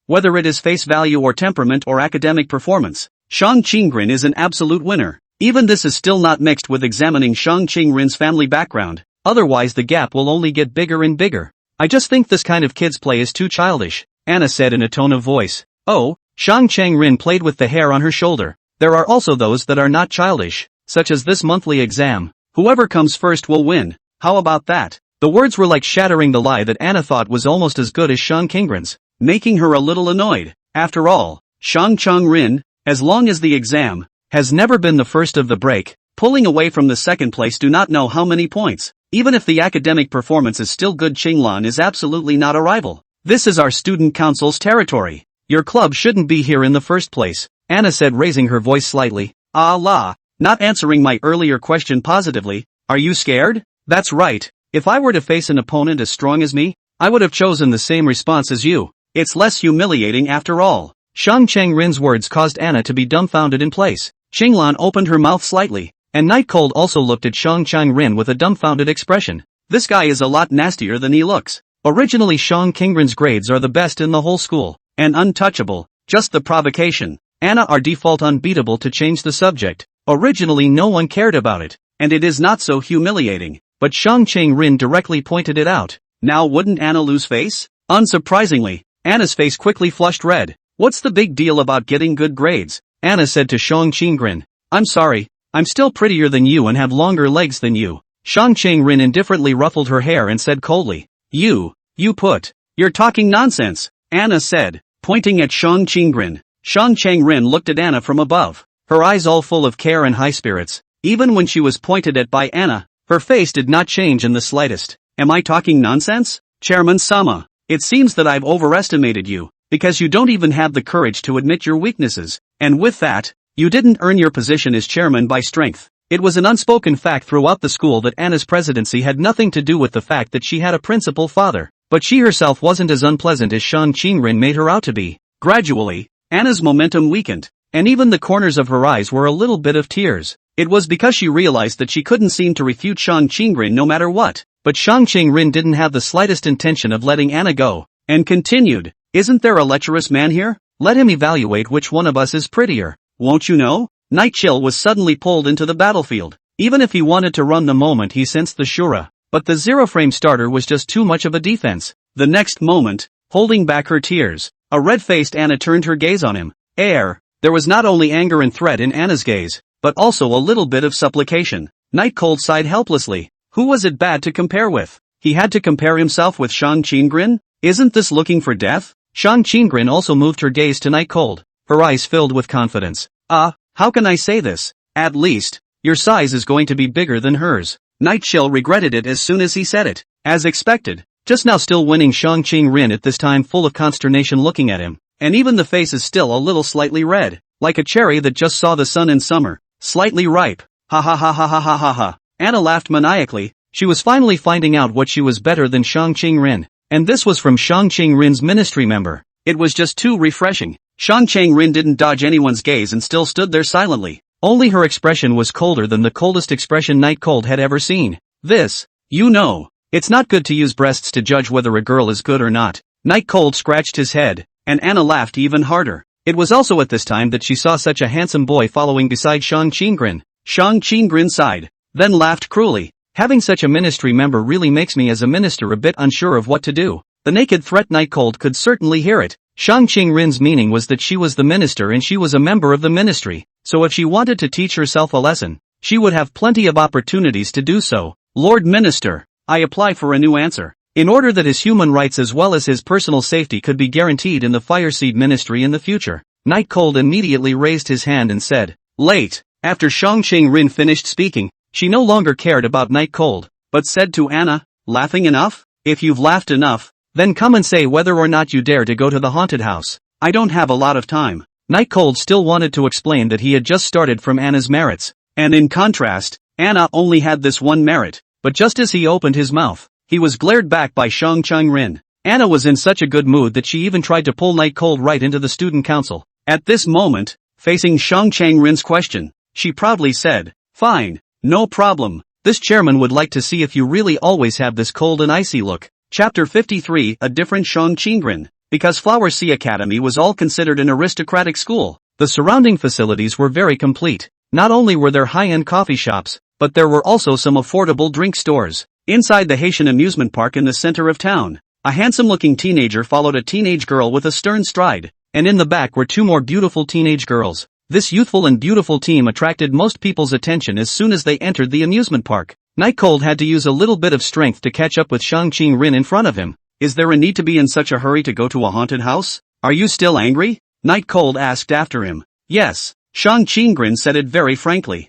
Whether it is face value or temperament or academic performance, Shang Qinggren is an absolute winner. Even this is still not mixed with examining Shang Qinggren's family background, otherwise the gap will only get bigger and bigger. I just think this kind of kids play is too childish, Anna said in a tone of voice. Oh, Shang Qinggren played with the hair on her shoulder. There are also those that are not childish, such as this monthly exam. Whoever comes first will win. How about that? The words were like shattering the lie that Anna thought was almost as good as Shang Qinggren's, making her a little annoyed. After all, Shang Qinggren, as long as the exam, has never been the first of the break, pulling away from the second place do not know how many points. Even if the academic performance is still good, Qinglan is absolutely not a rival. This is our student council's territory. Your club shouldn't be here in the first place, Anna said, raising her voice slightly. Not answering my earlier question positively. Are you scared? That's right. If I were to face an opponent as strong as me, I would have chosen the same response as you. It's less humiliating after all. Shang Qinggren's words caused Anna to be dumbfounded in place. Qinglan opened her mouth slightly, and Night Cold also looked at Shang Qinggren with a dumbfounded expression. This guy is a lot nastier than he looks. Originally Shang Qinggren's grades are the best in the whole school, and untouchable, just the provocation. Anna are default unbeatable to change the subject. Originally no one cared about it, and it is not so humiliating, but Shang Qinggren directly pointed it out. Now wouldn't Anna lose face? Unsurprisingly, Anna's face quickly flushed red. What's the big deal about getting good grades? Anna said to Shang Qinggren. I'm sorry, I'm still prettier than you and have longer legs than you. Shang Qinggren indifferently ruffled her hair and said coldly. You're talking nonsense, Anna said, pointing at Shang Qinggren. Shang Qinggren looked at Anna from above, her eyes all full of care and high spirits. Even when she was pointed at by Anna, her face did not change in the slightest. Am I talking nonsense? Chairman Sama, it seems that I've overestimated you, because you don't even have the courage to admit your weaknesses, and with that, you didn't earn your position as chairman by strength. It was an unspoken fact throughout the school that Anna's presidency had nothing to do with the fact that she had a principal father, but she herself wasn't as unpleasant as Shang Qinggren made her out to be. Gradually, Anna's momentum weakened, and even the corners of her eyes were a little bit of tears. It was because she realized that she couldn't seem to refute Shang Qingren no matter what. But Shang Qingren didn't have the slightest intention of letting Anna go, and continued, "Isn't there a lecherous man here? Let him evaluate which one of us is prettier, won't you know?" Nightchill was suddenly pulled into the battlefield. Even if he wanted to run the moment he sensed the Shura, but the zero-frame starter was just too much of a defense. The next moment, holding back her tears, a red-faced Anna turned her gaze on him. There was not only anger and threat in Anna's gaze, but also a little bit of supplication. Nightcold sighed helplessly. Who was it bad to compare with? He had to compare himself with Shang Qingren? Isn't this looking for death? Shang Qingren also moved her gaze to Nightcold, her eyes filled with confidence. How can I say this? At least, your size is going to be bigger than hers. Nightchill regretted it as soon as he said it. As expected, just now still winning Shang Qingren at this time full of consternation looking at him, and even the face is still a little slightly red, like a cherry that just saw the sun in summer, slightly ripe. Ha ha ha ha ha ha ha ha. Anna laughed maniacally. She was finally finding out what she was better than Shang Qingren, and this was from Shang Qingren's ministry member. It was just too refreshing. Shang Qingren didn't dodge anyone's gaze and still stood there silently. Only her expression was colder than the coldest expression Nightcold had ever seen. It's not good to use breasts to judge whether a girl is good or not. Nightcold scratched his head, and Anna laughed even harder. It was also at this time that she saw such a handsome boy following beside Shang Qingren. Shang Qingren sighed, then laughed cruelly. Having such a ministry member really makes me as a minister a bit unsure of what to do. The naked threat Nightcold could certainly hear it. Shang Qingren's meaning was that she was the minister and she was a member of the ministry, so if she wanted to teach herself a lesson, she would have plenty of opportunities to do so. Lord Minister, I apply for a new answer. In order that his human rights as well as his personal safety could be guaranteed in the Fireseed ministry in the future. Nightcold immediately raised his hand and said, late. After Shang Qingren finished speaking, she no longer cared about Nightcold, but said to Anna, laughing enough? If you've laughed enough, then come and say whether or not you dare to go to the haunted house. I don't have a lot of time. Nightcold still wanted to explain that he had just started from Anna's merits, and in contrast, Anna only had this one merit, but just as he opened his mouth, he was glared back by Shang Qingren. Anna was in such a good mood that she even tried to pull Nightcold right into the student council. At this moment, facing Shang Qingren's question, she proudly said, fine, no problem. This chairman would like to see if you really always have this cold and icy look. Chapter 53, A Different Shang Qingren. Because Flower Sea Academy was all considered an aristocratic school, the surrounding facilities were very complete. Not only were there high-end coffee shops, but there were also some affordable drink stores. Inside the Haitian amusement park in the center of town, a handsome-looking teenager followed a teenage girl with a stern stride, and in the back were two more beautiful teenage girls. This youthful and beautiful team attracted most people's attention as soon as they entered the amusement park. Nightcold had to use a little bit of strength to catch up with Shang Qingren in front of him. Is there a need to be in such a hurry to go to a haunted house? Are you still angry? Nightcold asked after him. Yes. Shang Qingren said it very frankly.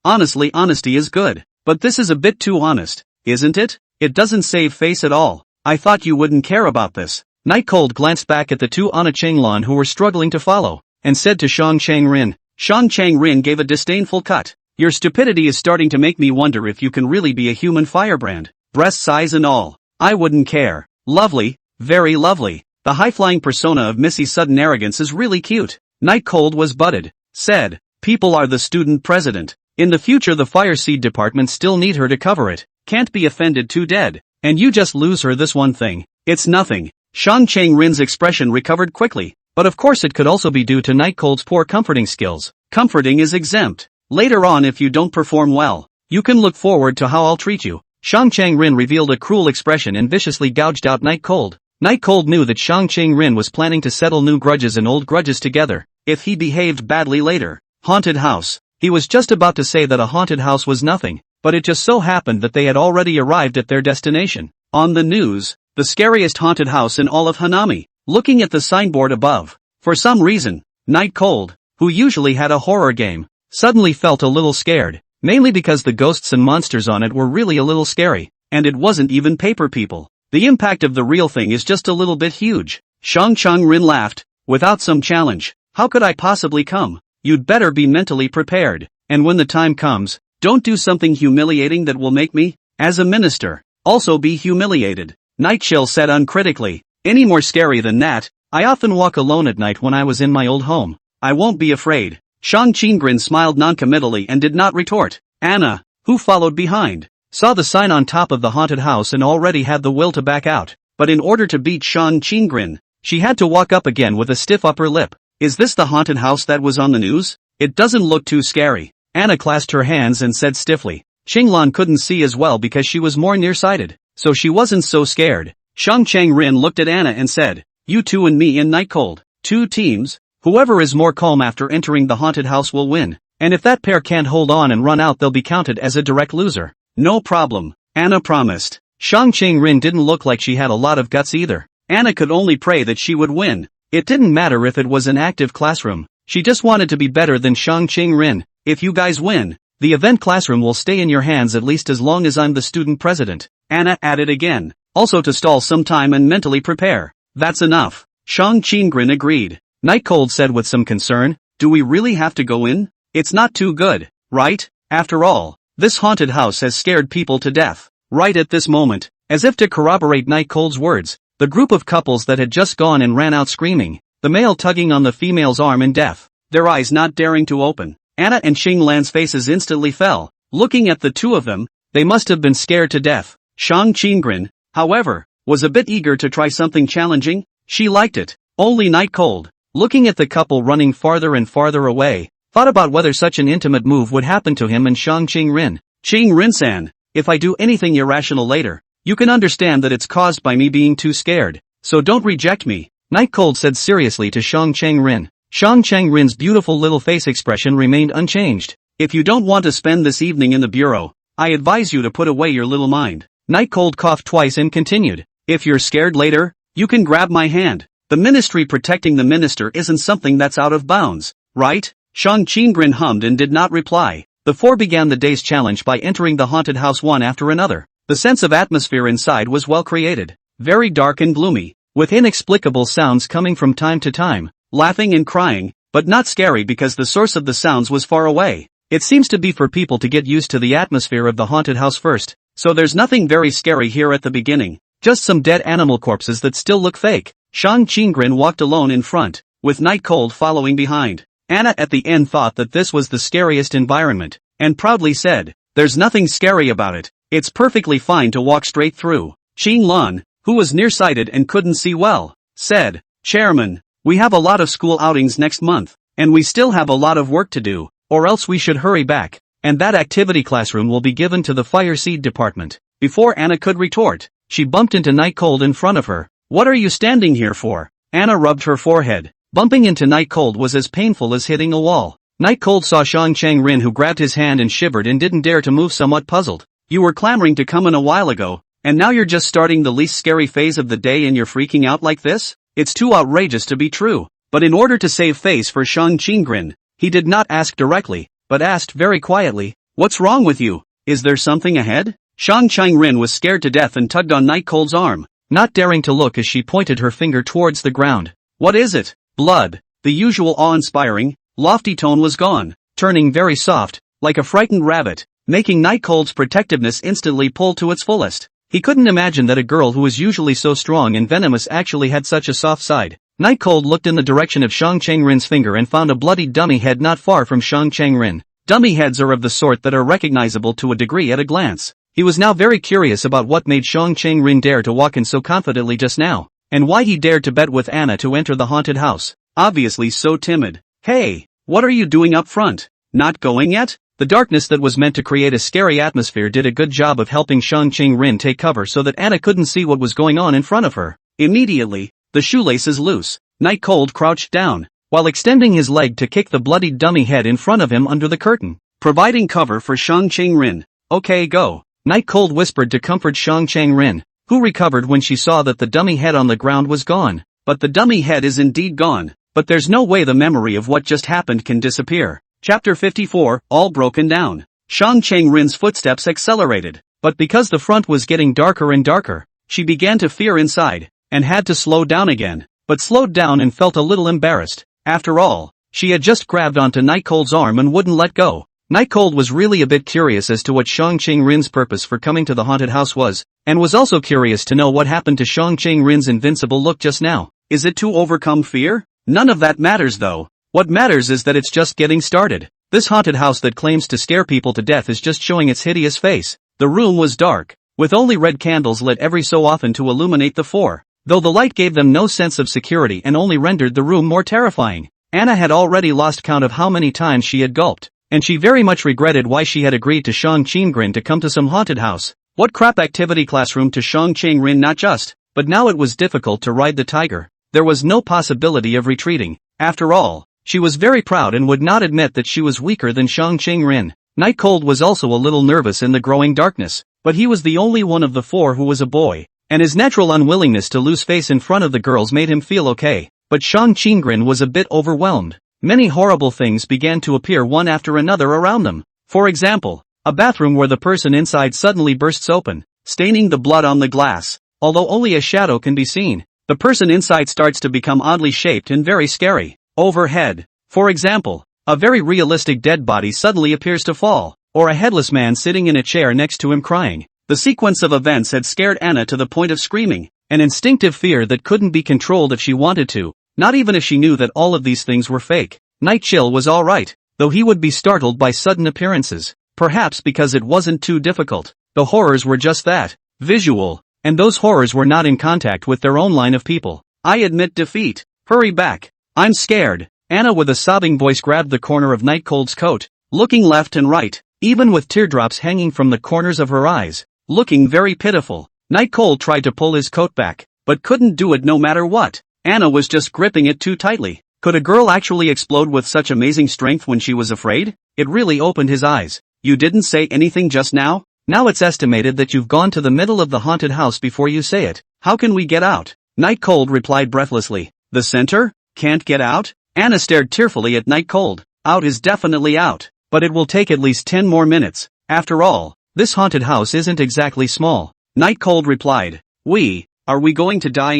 Honestly, honesty is good. But this is a bit too honest, isn't it? It doesn't save face at all. I thought you wouldn't care about this. Nightcold glanced back at the two Anna Changlan who were struggling to follow, and said to Shang Qingren. Shang Qingren gave a disdainful cut. Your stupidity is starting to make me wonder if you can really be a human firebrand. Breast size and all. I wouldn't care. Lovely, very lovely. The high-flying persona of Missy's sudden arrogance is really cute. Nightcold was butted. Said, people are the student president. In the future the Fireseed department still need her to cover it. Can't be offended too dead. And you just lose her this one thing. It's nothing. Shang Qingren's expression recovered quickly. But of course it could also be due to Nightcold's poor comforting skills. Comforting is exempt. Later on if you don't perform well, you can look forward to how I'll treat you. Shang Qingren revealed a cruel expression and viciously gouged out Nightcold. Nightcold knew that Shang Qingren was planning to settle new grudges and old grudges together, if he behaved badly later. Haunted house. He was just about to say that a haunted house was nothing, but it just so happened that they had already arrived at their destination. On the news, the scariest haunted house in all of Hanami. Looking at the signboard above, for some reason, Nightcold, who usually had a horror game, suddenly felt a little scared, mainly because the ghosts and monsters on it were really a little scary, and it wasn't even paper people. The impact of the real thing is just a little bit huge. Shang Qingren laughed, without some challenge. How could I possibly come? You'd better be mentally prepared, and when the time comes, don't do something humiliating that will make me, as a minister, also be humiliated. Nightchill said uncritically. Any more scary than that? I often walk alone at night when I was in my old home. I won't be afraid. Shang Qinggren smiled noncommittally and did not retort. Anna, who followed behind, saw the sign on top of the haunted house and already had the will to back out. But in order to beat Shang Qinggren, she had to walk up again with a stiff upper lip. Is this the haunted house that was on the news? It doesn't look too scary. Anna clasped her hands and said stiffly. Qinglan couldn't see as well because she was more nearsighted, so she wasn't so scared. Shang Qinggren looked at Anna and said, you two and me in Night Cold. 2 teams. Whoever is more calm after entering the haunted house will win. And if that pair can't hold on and run out, they'll be counted as a direct loser. No problem, Anna promised. Shang Qinggren didn't look like she had a lot of guts either. Anna could only pray that she would win. It didn't matter if it was an active classroom. She just wanted to be better than Shang Qinggren. If you guys win, the event classroom will stay in your hands at least as long as I'm the student president. Anna added again. Also to stall some time and mentally prepare. That's enough. Shang Qinggren agreed. Night Cold said with some concern, do we really have to go in? It's not too good, right? After all, this haunted house has scared people to death. Right at this moment, as if to corroborate Night Cold's words, the group of couples that had just gone and ran out screaming, the male tugging on the female's arm in death, their eyes not daring to open. Anna and Qinglan's faces instantly fell. Looking at the two of them, they must have been scared to death. Shang Qinggren, however, was a bit eager to try something challenging. She liked it. Only Night Cold, looking at the couple running farther and farther away, thought about whether such an intimate move would happen to him and Shang Qinggren. Qinggren-san, if I do anything irrational later, you can understand that it's caused by me being too scared, so don't reject me, Night Cold said seriously to Shang Qinggren. Shang Qinggren's beautiful little face expression remained unchanged. If you don't want to spend this evening in the bureau, I advise you to put away your little mind. Night Cold coughed twice and continued. If you're scared later, you can grab my hand. The ministry protecting the minister isn't something that's out of bounds, right? Shang Qinggren hummed and did not reply. The four began the day's challenge by entering the haunted house one after another. The sense of atmosphere inside was well created, very dark and gloomy, with inexplicable sounds coming from time to time, laughing and crying, but not scary because the source of the sounds was far away. It seems to be for people to get used to the atmosphere of the haunted house first, so there's nothing very scary here at the beginning, just some dead animal corpses that still look fake. Shang Qinggren walked alone in front, with Night Cold following behind. Anna at the end thought that this was the scariest environment, and proudly said, there's nothing scary about it, it's perfectly fine to walk straight through. Qinglan, who was nearsighted and couldn't see well, said, Chairman, we have a lot of school outings next month, and we still have a lot of work to do, or else we should hurry back, and that activity classroom will be given to the fire seed department. Before Anna could retort, she bumped into Night Cold in front of her. What are you standing here for? Anna rubbed her forehead. Bumping into Night Cold was as painful as hitting a wall. Night Cold saw Shang Qinggren, who grabbed his hand and shivered and didn't dare to move, somewhat puzzled. You were clamoring to come in a while ago, and now you're just starting the least scary phase of the day and you're freaking out like this? It's too outrageous to be true. But in order to save face for Shang Qinggren, he did not ask directly, but asked very quietly, what's wrong with you? Is there something ahead? Shang Qinggren was scared to death and tugged on Night Cold's arm, not daring to look as she pointed her finger towards the ground. What is it? Blood. The usual awe-inspiring, lofty tone was gone, turning very soft, like a frightened rabbit, making Night Cold's protectiveness instantly pull to its fullest. He couldn't imagine that a girl who was usually so strong and venomous actually had such a soft side. Night Cold looked in the direction of Shang Qinggren's finger and found a bloody dummy head not far from Shang Qinggren. Dummy heads are of the sort that are recognizable to a degree at a glance. He was now very curious about what made Shang Qinggren dare to walk in so confidently just now, and why he dared to bet with Anna to enter the haunted house. Obviously so timid. Hey, what are you doing up front? Not going yet? The darkness that was meant to create a scary atmosphere did a good job of helping Shang Qinggren take cover so that Anna couldn't see what was going on in front of her. Immediately, the shoelaces loose. Night Cold crouched down, while extending his leg to kick the bloody dummy head in front of him under the curtain, providing cover for Shang Qinggren. Okay, go. Night Cold whispered to comfort Shang Qinggren, who recovered when she saw that the dummy head on the ground was gone. But the dummy head is indeed gone, but there's no way the memory of what just happened can disappear. Chapter 54, all broken down. Shang Qinggren's footsteps accelerated, but because the front was getting darker and darker, she began to fear inside, and had to slow down again, but slowed down and felt a little embarrassed. After all, she had just grabbed onto Night Cold's arm and wouldn't let go. Night Cold was really a bit curious as to what Shang Qinggren's purpose for coming to the haunted house was, and was also curious to know what happened to Shang Qinggren's invincible look just now. Is it to overcome fear? None of that matters though. What matters is that it's just getting started. This haunted house that claims to scare people to death is just showing its hideous face. The room was dark, with only red candles lit every so often to illuminate the floor, though the light gave them no sense of security and only rendered the room more terrifying. Anna had already lost count of how many times she had gulped, and she very much regretted why she had agreed to Shang Qingrin to come to some haunted house. What crap activity classroom to Shang Qingrin, not just. But now it was difficult to ride the tiger. There was no possibility of retreating. After all, she was very proud and would not admit that she was weaker than Shang Qingrin. Night Cold was also a little nervous in the growing darkness, but he was the only one of the four who was a boy, and his natural unwillingness to lose face in front of the girls made him feel okay. But Shang Qingrin was a bit overwhelmed. Many horrible things began to appear one after another around them. For example, a bathroom where the person inside suddenly bursts open, staining the blood on the glass. Although only a shadow can be seen, the person inside starts to become oddly shaped and very scary. Overhead, for example, a very realistic dead body suddenly appears to fall, or a headless man sitting in a chair next to him crying. The sequence of events had scared Anna to the point of screaming, an instinctive fear that couldn't be controlled if she wanted to, not even if she knew that all of these things were fake. Night Chill was alright, though he would be startled by sudden appearances, perhaps because it wasn't too difficult. The horrors were just that, visual. And those horrors were not in contact with their own line of people. I admit defeat. Hurry back. I'm scared. Anna with a sobbing voice grabbed the corner of Night Cold's coat, looking left and right, even with teardrops hanging from the corners of her eyes, looking very pitiful. Night Cold tried to pull his coat back, but couldn't do it no matter what. Anna was just gripping it too tightly. Could a girl actually explode with such amazing strength when she was afraid? It really opened his eyes. You didn't say anything just now? Now it's estimated that you've gone to the middle of the haunted house before you say it. How can we get out? Night Cold replied breathlessly. The center? Can't get out? Anna stared tearfully at Night Cold. Out is definitely out. But it will take at least 10 more minutes. After all, this haunted house isn't exactly small. Night Cold replied. Are we going to die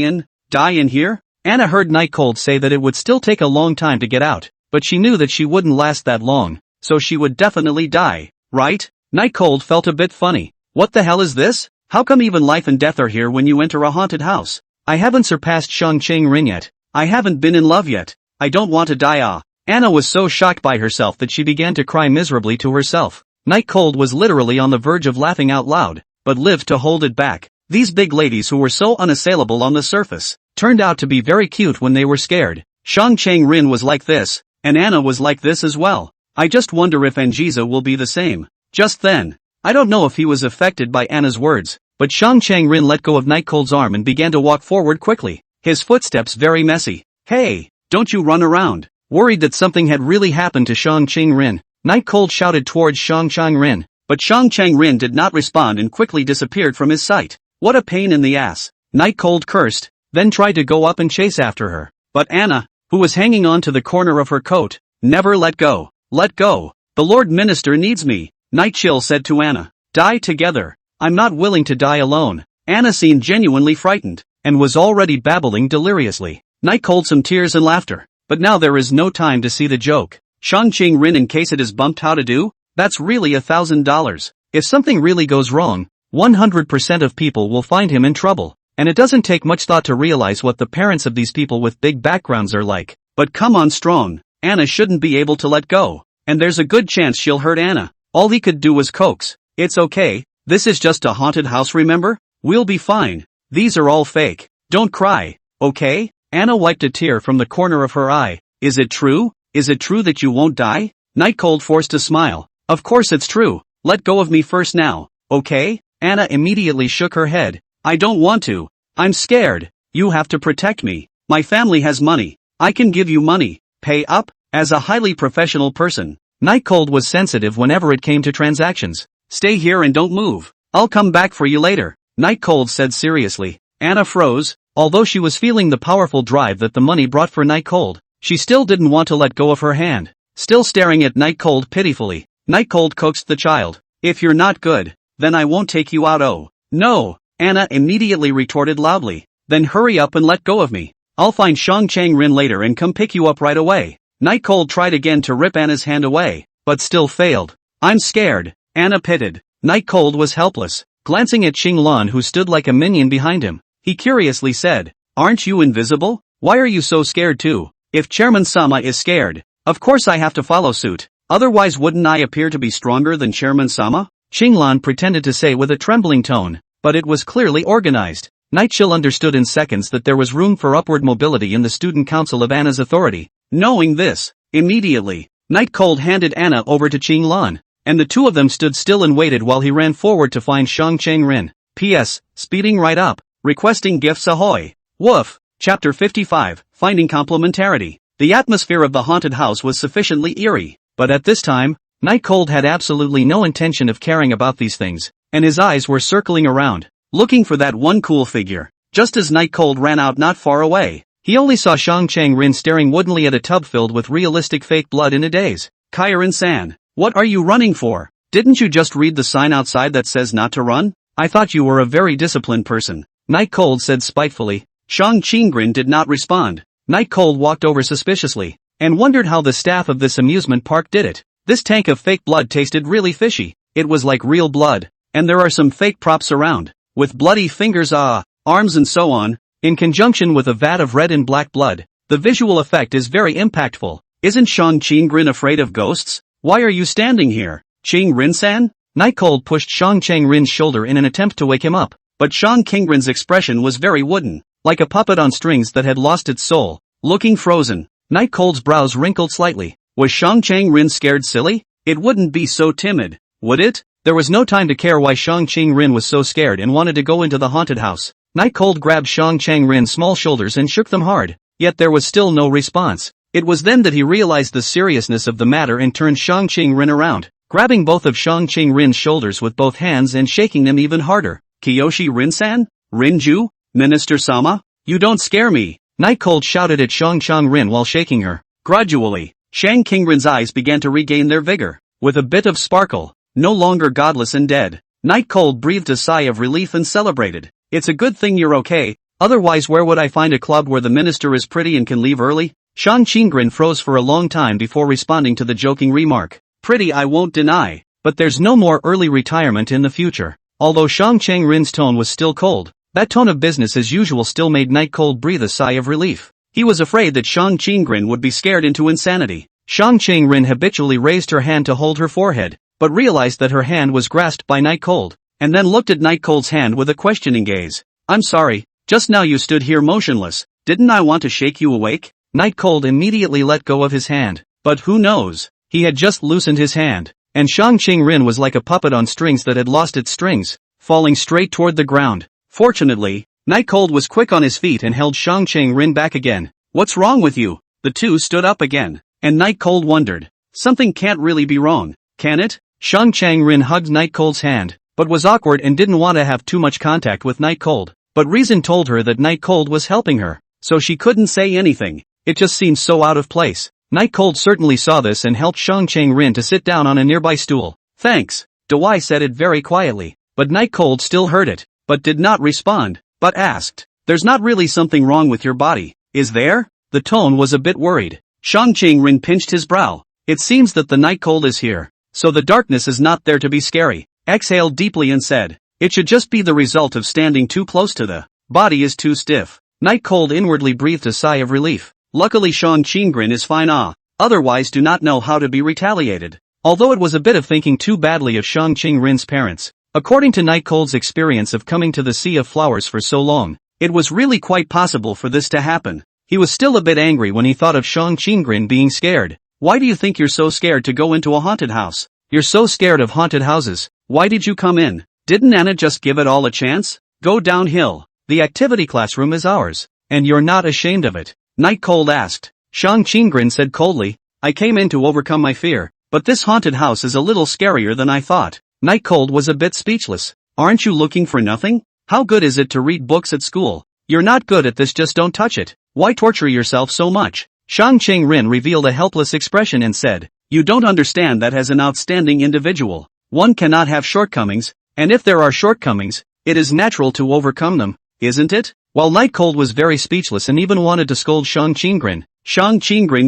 in here? Anna heard Night Cold say that it would still take a long time to get out, but she knew that she wouldn't last that long, so she would definitely die, right? Night Cold felt a bit funny. What the hell is this? How come even life and death are here when you enter a haunted house? I haven't surpassed Shang Qingrin yet. I haven't been in love yet. I don't want to die. Anna was so shocked by herself that she began to cry miserably to herself. Night Cold was literally on the verge of laughing out loud, but lived to hold it back. These big ladies who were so unassailable on the surface, turned out to be very cute when they were scared. Shang Qingrin was like this, and Anna was like this as well. I just wonder if Anjiza will be the same. Just then, I don't know if he was affected by Anna's words, but Shang Qingrin let go of Night Cold's arm and began to walk forward quickly, his footsteps very messy. Hey, don't you run around. Worried that something had really happened to Shang Qingrin, Night Cold shouted towards Shang Qingrin, but Shang Qingrin did not respond and quickly disappeared from his sight. What a pain in the ass. Night Cold cursed, then tried to go up and chase after her, but Anna, who was hanging on to the corner of her coat, never let go. Let go. The Lord Minister needs me. Night Chill said to Anna. Die together. I'm not willing to die alone. Anna seemed genuinely frightened, and was already babbling deliriously. Night Cold some tears and laughter. But now there is no time to see the joke. Shang Qingrin in case it is bumped how to do? That's really $1,000. If something really goes wrong, 100% of people will find him in trouble. And it doesn't take much thought to realize what the parents of these people with big backgrounds are like. But come on strong. Anna shouldn't be able to let go. And there's a good chance she'll hurt Anna. All he could do was coax. It's okay. This is just a haunted house, remember? We'll be fine. These are all fake. Don't cry, okay? Anna wiped a tear from the corner of her eye. Is it true? Is it true that you won't die? Night Cold forced a smile. Of course it's true. Let go of me first now, okay? Anna immediately shook her head. I don't want to. I'm scared. You have to protect me. My family has money. I can give you money. Pay up? As a highly professional person, Night Cold was sensitive whenever it came to transactions. Stay here and don't move. I'll come back for you later, Night Cold said seriously. Anna froze. Although she was feeling the powerful drive that the money brought for Night Cold, she still didn't want to let go of her hand. Still staring at Night Cold pitifully, Night Cold coaxed the child. If you're not good, then I won't take you out. Oh, no, Anna immediately retorted loudly. Then hurry up and let go of me. I'll find Shang Qingrin later and come pick you up right away. Night Cold tried again to rip Anna's hand away, but still failed. I'm scared, Anna pitted. Night Cold was helpless, glancing at Xinglan who stood like a minion behind him. He curiously said, aren't you invisible? Why are you so scared too? If Chairman Sama is scared, of course I have to follow suit. Otherwise wouldn't I appear to be stronger than Chairman Sama? Qinglan pretended to say with a trembling tone, but it was clearly organized. Nightchill understood in seconds that there was room for upward mobility in the student council of Anna's authority. Knowing this, immediately, Night Cold handed Anna over to Qinglan, and the two of them stood still and waited while he ran forward to find Shang Changrin. P.S. Speeding right up. Requesting gifts ahoy. Woof. Chapter 55, Finding Complementarity. The atmosphere of the haunted house was sufficiently eerie, but at this time, Night Cold had absolutely no intention of caring about these things, and his eyes were circling around, looking for that one cool figure. Just as Night Cold ran out not far away, he only saw Shang Changrin staring woodenly at a tub filled with realistic fake blood in a daze. Kairin-san, what are you running for? Didn't you just read the sign outside that says not to run? I thought you were a very disciplined person, Night Cold said spitefully. Shang Changrin did not respond. Night Cold walked over suspiciously, and wondered how the staff of this amusement park did it. This tank of fake blood tasted really fishy. It was like real blood, and there are some fake props around, with bloody fingers, arms and so on, in conjunction with a vat of red and black blood. The visual effect is very impactful. Isn't Shang Changrin afraid of ghosts? Why are you standing here, Changrin-san? Night Cold pushed Shang Changrin's shoulder in an attempt to wake him up, but Shang Changrin's expression was very wooden, like a puppet on strings that had lost its soul, looking frozen. Night Cold's brows wrinkled slightly. Was Shang Changrin scared silly? It wouldn't be so timid, would it? There was no time to care why Shang Changrin was so scared and wanted to go into the haunted house. Night Cold grabbed Shang Changrin's small shoulders and shook them hard, yet there was still no response. It was then that he realized the seriousness of the matter and turned Shang Changrin around, grabbing both of Shang Changrin's shoulders with both hands and shaking them even harder. Kiyoshi Rin-san? Rinju? Minister Sama? You don't scare me, Night Cold shouted at Shang Changrin while shaking her. Gradually, Shang Changrin's eyes began to regain their vigor, with a bit of sparkle, no longer godless and dead. Night Cold breathed a sigh of relief and celebrated. It's a good thing you're okay, otherwise where would I find a club where the minister is pretty and can leave early? Shang Changrin froze for a long time before responding to the joking remark. Pretty I won't deny, but there's no more early retirement in the future. Although Shang Changrin's tone was still cold, that tone of business as usual still made Night Cold breathe a sigh of relief. He was afraid that Shang Changrin would be scared into insanity. Shang Changrin habitually raised her hand to hold her forehead, but realized that her hand was grasped by Night Cold, and then looked at Night Cold's hand with a questioning gaze. I'm sorry, just now you stood here motionless. Didn't I want to shake you awake? Night Cold immediately let go of his hand, but who knows? He had just loosened his hand, and Shang Changrin was like a puppet on strings that had lost its strings, falling straight toward the ground. Fortunately, Night Cold was quick on his feet and held Shang Changrin back again. What's wrong with you? The two stood up again, and Night Cold wondered. Something can't really be wrong, can it? Shang Changrin hugged Night Cold's hand, but was awkward and didn't want to have too much contact with Night Cold. But reason told her that Night Cold was helping her, so she couldn't say anything. It just seemed so out of place. Night Cold certainly saw this and helped Shang Changrin to sit down on a nearby stool. Thanks, Dewey said it very quietly, but Night Cold still heard it, but did not respond, but asked, there's not really something wrong with your body, is there? The tone was a bit worried. Shang Changrin pinched his brow. It seems that the Night Cold is here, so the darkness is not there to be scary. Exhaled deeply and said, it should just be the result of standing too close to the body is too stiff. Night Cold inwardly breathed a sigh of relief. Luckily Shang Changrin is fine, otherwise do not know how to be retaliated. Although it was a bit of thinking too badly of Shang Changrin's parents. According to Night Cold's experience of coming to the Sea of Flowers for so long, it was really quite possible for this to happen. He was still a bit angry when he thought of Shang Changrin being scared. Why do you think you're so scared to go into a haunted house? You're so scared of haunted houses. Why did you come in? Didn't Anna just give it all a chance? Go downhill. The activity classroom is ours, and you're not ashamed of it? Night Cold asked. Shang Changrin said coldly, I came in to overcome my fear, but this haunted house is a little scarier than I thought. Night Cold was a bit speechless. Aren't you looking for nothing? How good is it to read books at school? You're not good at this, just don't touch it. Why torture yourself so much? Shang Changrin revealed a helpless expression and said, you don't understand that as an outstanding individual, one cannot have shortcomings, and if there are shortcomings, it is natural to overcome them, isn't it? While Night Cold was very speechless and even wanted to scold Shang Changrin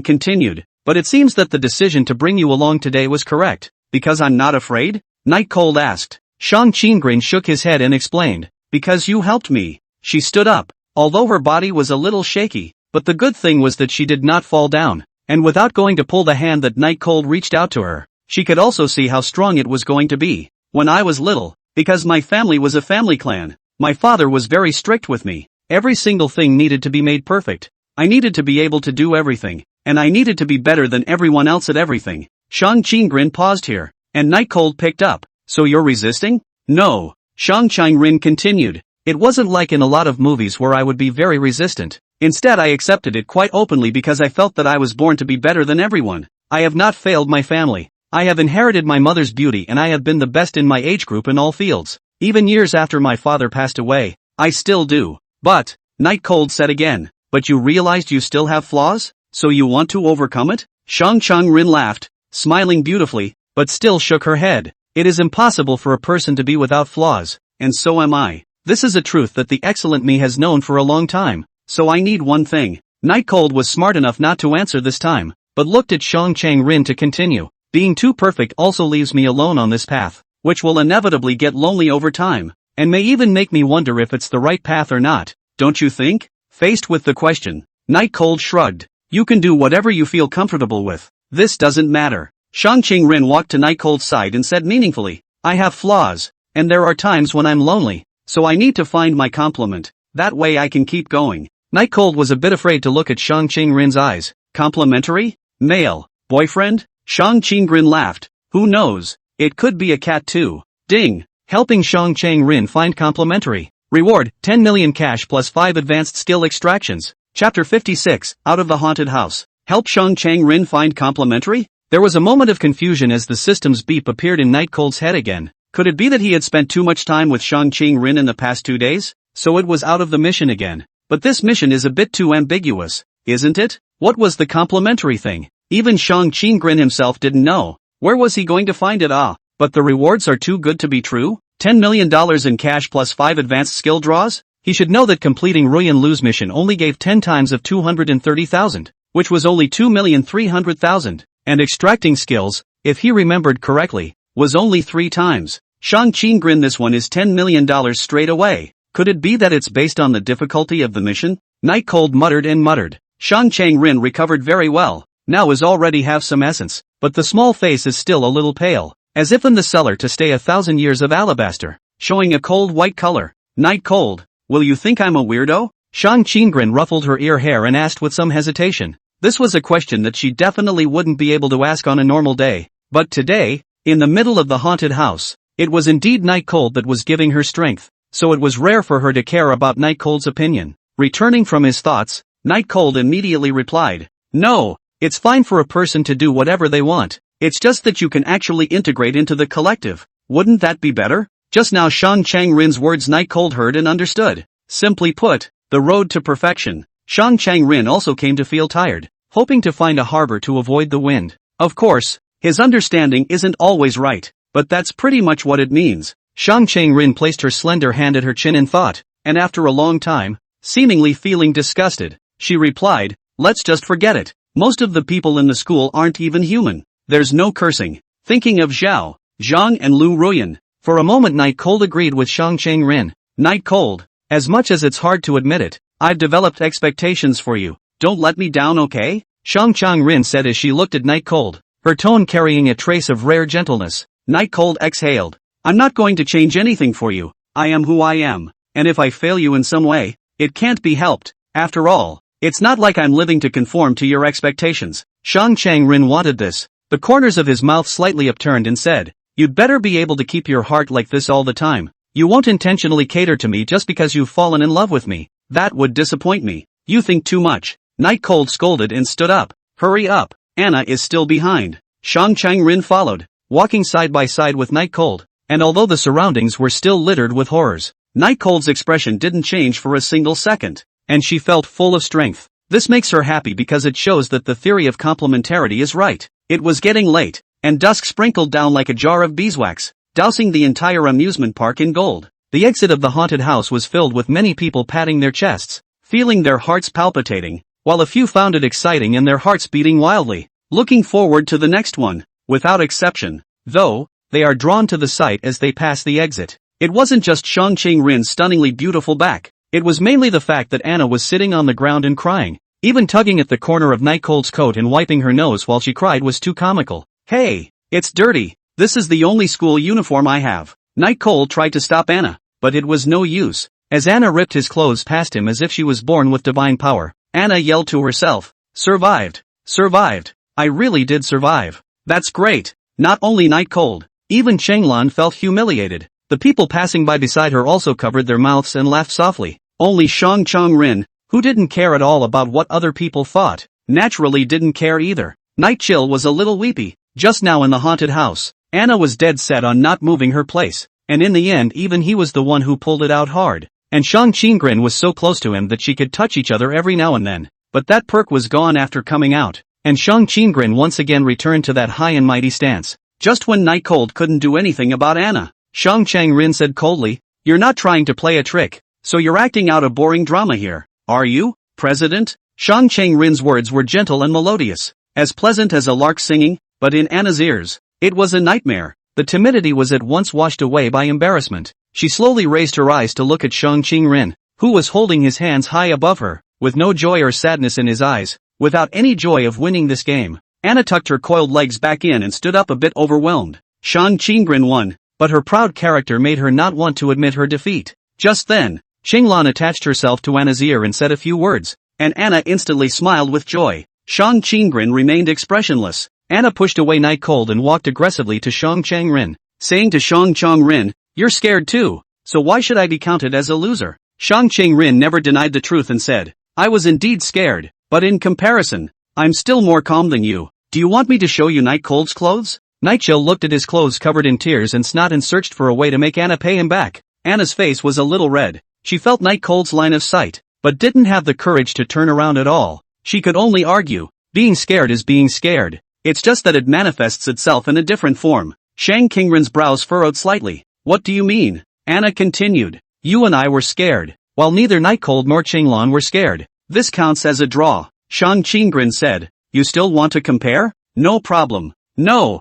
continued, but it seems that the decision to bring you along today was correct, because I'm not afraid? Night Cold asked. Shang Changrin shook his head and explained, because you helped me. She stood up, although her body was a little shaky. but the good thing was that she did not fall down, and without going to pull the hand that Night Cold reached out to her, she could also see how strong it was going to be. When I was little, because my family was a family clan, my father was very strict with me. Every single thing needed to be made perfect. I needed to be able to do everything, and I needed to be better than everyone else at everything. Shang Qingrin paused here, and Night Cold picked up. So you're resisting? No. Shang Qingrin continued. It wasn't like in a lot of movies where I would be very resistant. Instead I accepted it quite openly because I felt that I was born to be better than everyone. I have not failed my family. I have inherited my mother's beauty and I have been the best in my age group in all fields. Even years after my father passed away, I still do. But, Night Cold said again, but you realized you still have flaws? So you want to overcome it? Shang Qingrin laughed, smiling beautifully, but still shook her head. It is impossible for a person to be without flaws, and so am I. This is a truth that the excellent me has known for a long time. So I need one thing. Night Cold was smart enough not to answer this time, but looked at Shang Qingrin to continue. Being too perfect also leaves me alone on this path, which will inevitably get lonely over time, and may even make me wonder if it's the right path or not, don't you think? Faced with the question, Night Cold shrugged. You can do whatever you feel comfortable with. This doesn't matter. Shang Qingrin walked to Night Cold's side and said meaningfully, I have flaws, and there are times when I'm lonely, so I need to find my complement. That way I can keep going. Night Cold was a bit afraid to look at Shang Qingrin's eyes. Complementary? Male? Boyfriend? Shang Qingrin laughed. Who knows? It could be a cat too. Ding! Helping Shang Qingrin find complementary. Reward, 10 million cash plus 5 advanced skill extractions. Chapter 56, Out of the Haunted House. Help Shang Qingrin find complementary? There was a moment of confusion as the system's beep appeared in Night Cold's head again. Could it be that he had spent too much time with Shang Qingrin in the past 2 days? So it was out of the mission again. But this mission is a bit too ambiguous, isn't it? What was the complementary thing? Even Shang Qingrin himself didn't know. Where was he going to find it? But the rewards are too good to be true? $10 million in cash plus 5 advanced skill draws? He should know that completing Ruyan Lu's mission only gave 10 times of 230,000, which was only 2,300,000, and extracting skills, if he remembered correctly, was only 3 times. Shang Qingrin, this one is $10 million straight away. Could it be that it's based on the difficulty of the mission? Night Cold muttered and muttered. Shang Qingrin recovered very well, now is already have some essence, but the small face is still a little pale, as if in the cellar to stay 1,000 years of alabaster, showing a cold white color. Night Cold, will you think I'm a weirdo? Shang Qingrin ruffled her ear hair and asked with some hesitation. This was a question that she definitely wouldn't be able to ask on a normal day, but today, in the middle of the haunted house, it was indeed Night Cold that was giving her strength, so it was rare for her to care about Night Cold's opinion. Returning from his thoughts, Night Cold immediately replied, no, it's fine for a person to do whatever they want, it's just that you can actually integrate into the collective. Wouldn't that be better? Just now Shang Qingrin's words Night Cold heard and understood. Simply put, the road to perfection. Shang Qingrin also came to feel tired, hoping to find a harbor to avoid the wind. Of course, his understanding isn't always right, but that's pretty much what it means. Shang Qingrin placed her slender hand at her chin in thought, and after a long time, seemingly feeling disgusted, she replied, let's just forget it. Most of the people in the school aren't even human. There's no cursing. Thinking of Zhao, Zhang and Lu Ruyan. For a moment Night Cold agreed with Shang Qingrin. Night Cold, as much as it's hard to admit it, I've developed expectations for you. Don't let me down, okay? Shang Qingrin said as she looked at Night Cold, her tone carrying a trace of rare gentleness. Night Cold exhaled. I'm not going to change anything for you. I am who I am, and if I fail you in some way, it can't be helped. After all, it's not like I'm living to conform to your expectations. Shang Qingrin wanted this. The corners of his mouth slightly upturned and said, you'd better be able to keep your heart like this all the time. You won't intentionally cater to me just because you've fallen in love with me. That would disappoint me. You think too much. Night Cold scolded and stood up. Hurry up. Anna is still behind. Shang Qingrin followed, walking side by side with Night Cold, and although the surroundings were still littered with horrors, Night Cold's expression didn't change for a single second, and she felt full of strength. This makes her happy because it shows that the theory of complementarity is right. It was getting late, and dusk sprinkled down like a jar of beeswax, dousing the entire amusement park in gold. The exit of the haunted house was filled with many people patting their chests, feeling their hearts palpitating, while a few found it exciting and their hearts beating wildly, looking forward to the next one. Without exception, though, they are drawn to the sight as they pass the exit. It wasn't just Shang Qingrin's stunningly beautiful back, it was mainly the fact that Anna was sitting on the ground and crying. Even tugging at the corner of Night Cold's coat and wiping her nose while she cried was too comical. Hey, it's dirty. This is the only school uniform I have. Night Cold tried to stop Anna, but it was no use. As Anna ripped his clothes past him as if she was born with divine power, Anna yelled to herself, "Survived! Survived! I really did survive. That's great." Not only Night Cold, even Chenglan felt humiliated. The people passing by beside her also covered their mouths and laughed softly. Only Shang Chongrin, who didn't care at all about what other people thought, naturally didn't care either. Night Chill was a little weepy. Just now in the haunted house, Anna was dead set on not moving her place, and in the end even he was the one who pulled it out hard. And Shang Qingren was so close to him that she could touch each other every now and then. But that perk was gone after coming out, and Shang Qingren once again returned to that high and mighty stance. Just when Night Cold couldn't do anything about Anna, Shang Changrin said coldly, "You're not trying to play a trick, so you're acting out a boring drama here, are you, President?" Shang Changrin's words were gentle and melodious, as pleasant as a lark singing, but in Anna's ears, it was a nightmare. The timidity was at once washed away by embarrassment. She slowly raised her eyes to look at Shang Qingren, who was holding his hands high above her, with no joy or sadness in his eyes, without any joy of winning this game. Anna tucked her coiled legs back in and stood up a bit overwhelmed. Shang Qingren won, but her proud character made her not want to admit her defeat. Just then, Qinglan attached herself to Anna's ear and said a few words, and Anna instantly smiled with joy. Shang Qingren remained expressionless. Anna pushed away Night Cold and walked aggressively to Shang Changrin, saying to Shang Chongrin, "You're scared too, so why should I be counted as a loser?" Shang Changrin never denied the truth and said, "I was indeed scared, but in comparison, I'm still more calm than you. Do you want me to show you Night Cold's clothes?" Nightchill looked at his clothes covered in tears and snot and searched for a way to make Anna pay him back. Anna's face was a little red. She felt Night Cold's line of sight, but didn't have the courage to turn around at all. She could only argue, being scared is being scared. It's just that it manifests itself in a different form. Shang Qingren's brows furrowed slightly. "What do you mean?" Anna continued. "You and I were scared, while neither Night Cold nor Qinglan were scared. This counts as a draw," Shang Qingren said. "You still want to compare? No problem." No.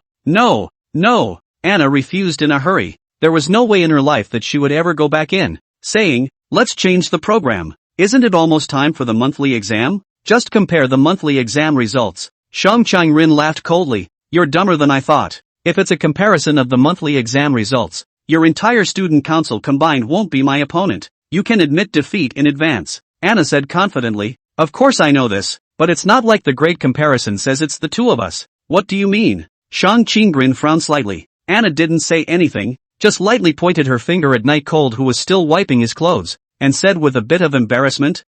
Anna refused in a hurry. There was no way in her life that she would ever go back in, saying, "Let's change the program. Isn't it almost time for the monthly exam? Just compare the monthly exam results." Shang Changrin laughed coldly. "You're dumber than I thought. If it's a comparison of the monthly exam results, your entire student council combined won't be my opponent. You can admit defeat in advance," Anna said confidently. "Of course I know this, but it's not like the great comparison says it's the two of us." "What do you mean?" Shang Qingren frowned slightly. Anna didn't say anything, just lightly pointed her finger at Night Cold who was still wiping his clothes, and said with a bit of embarrassment,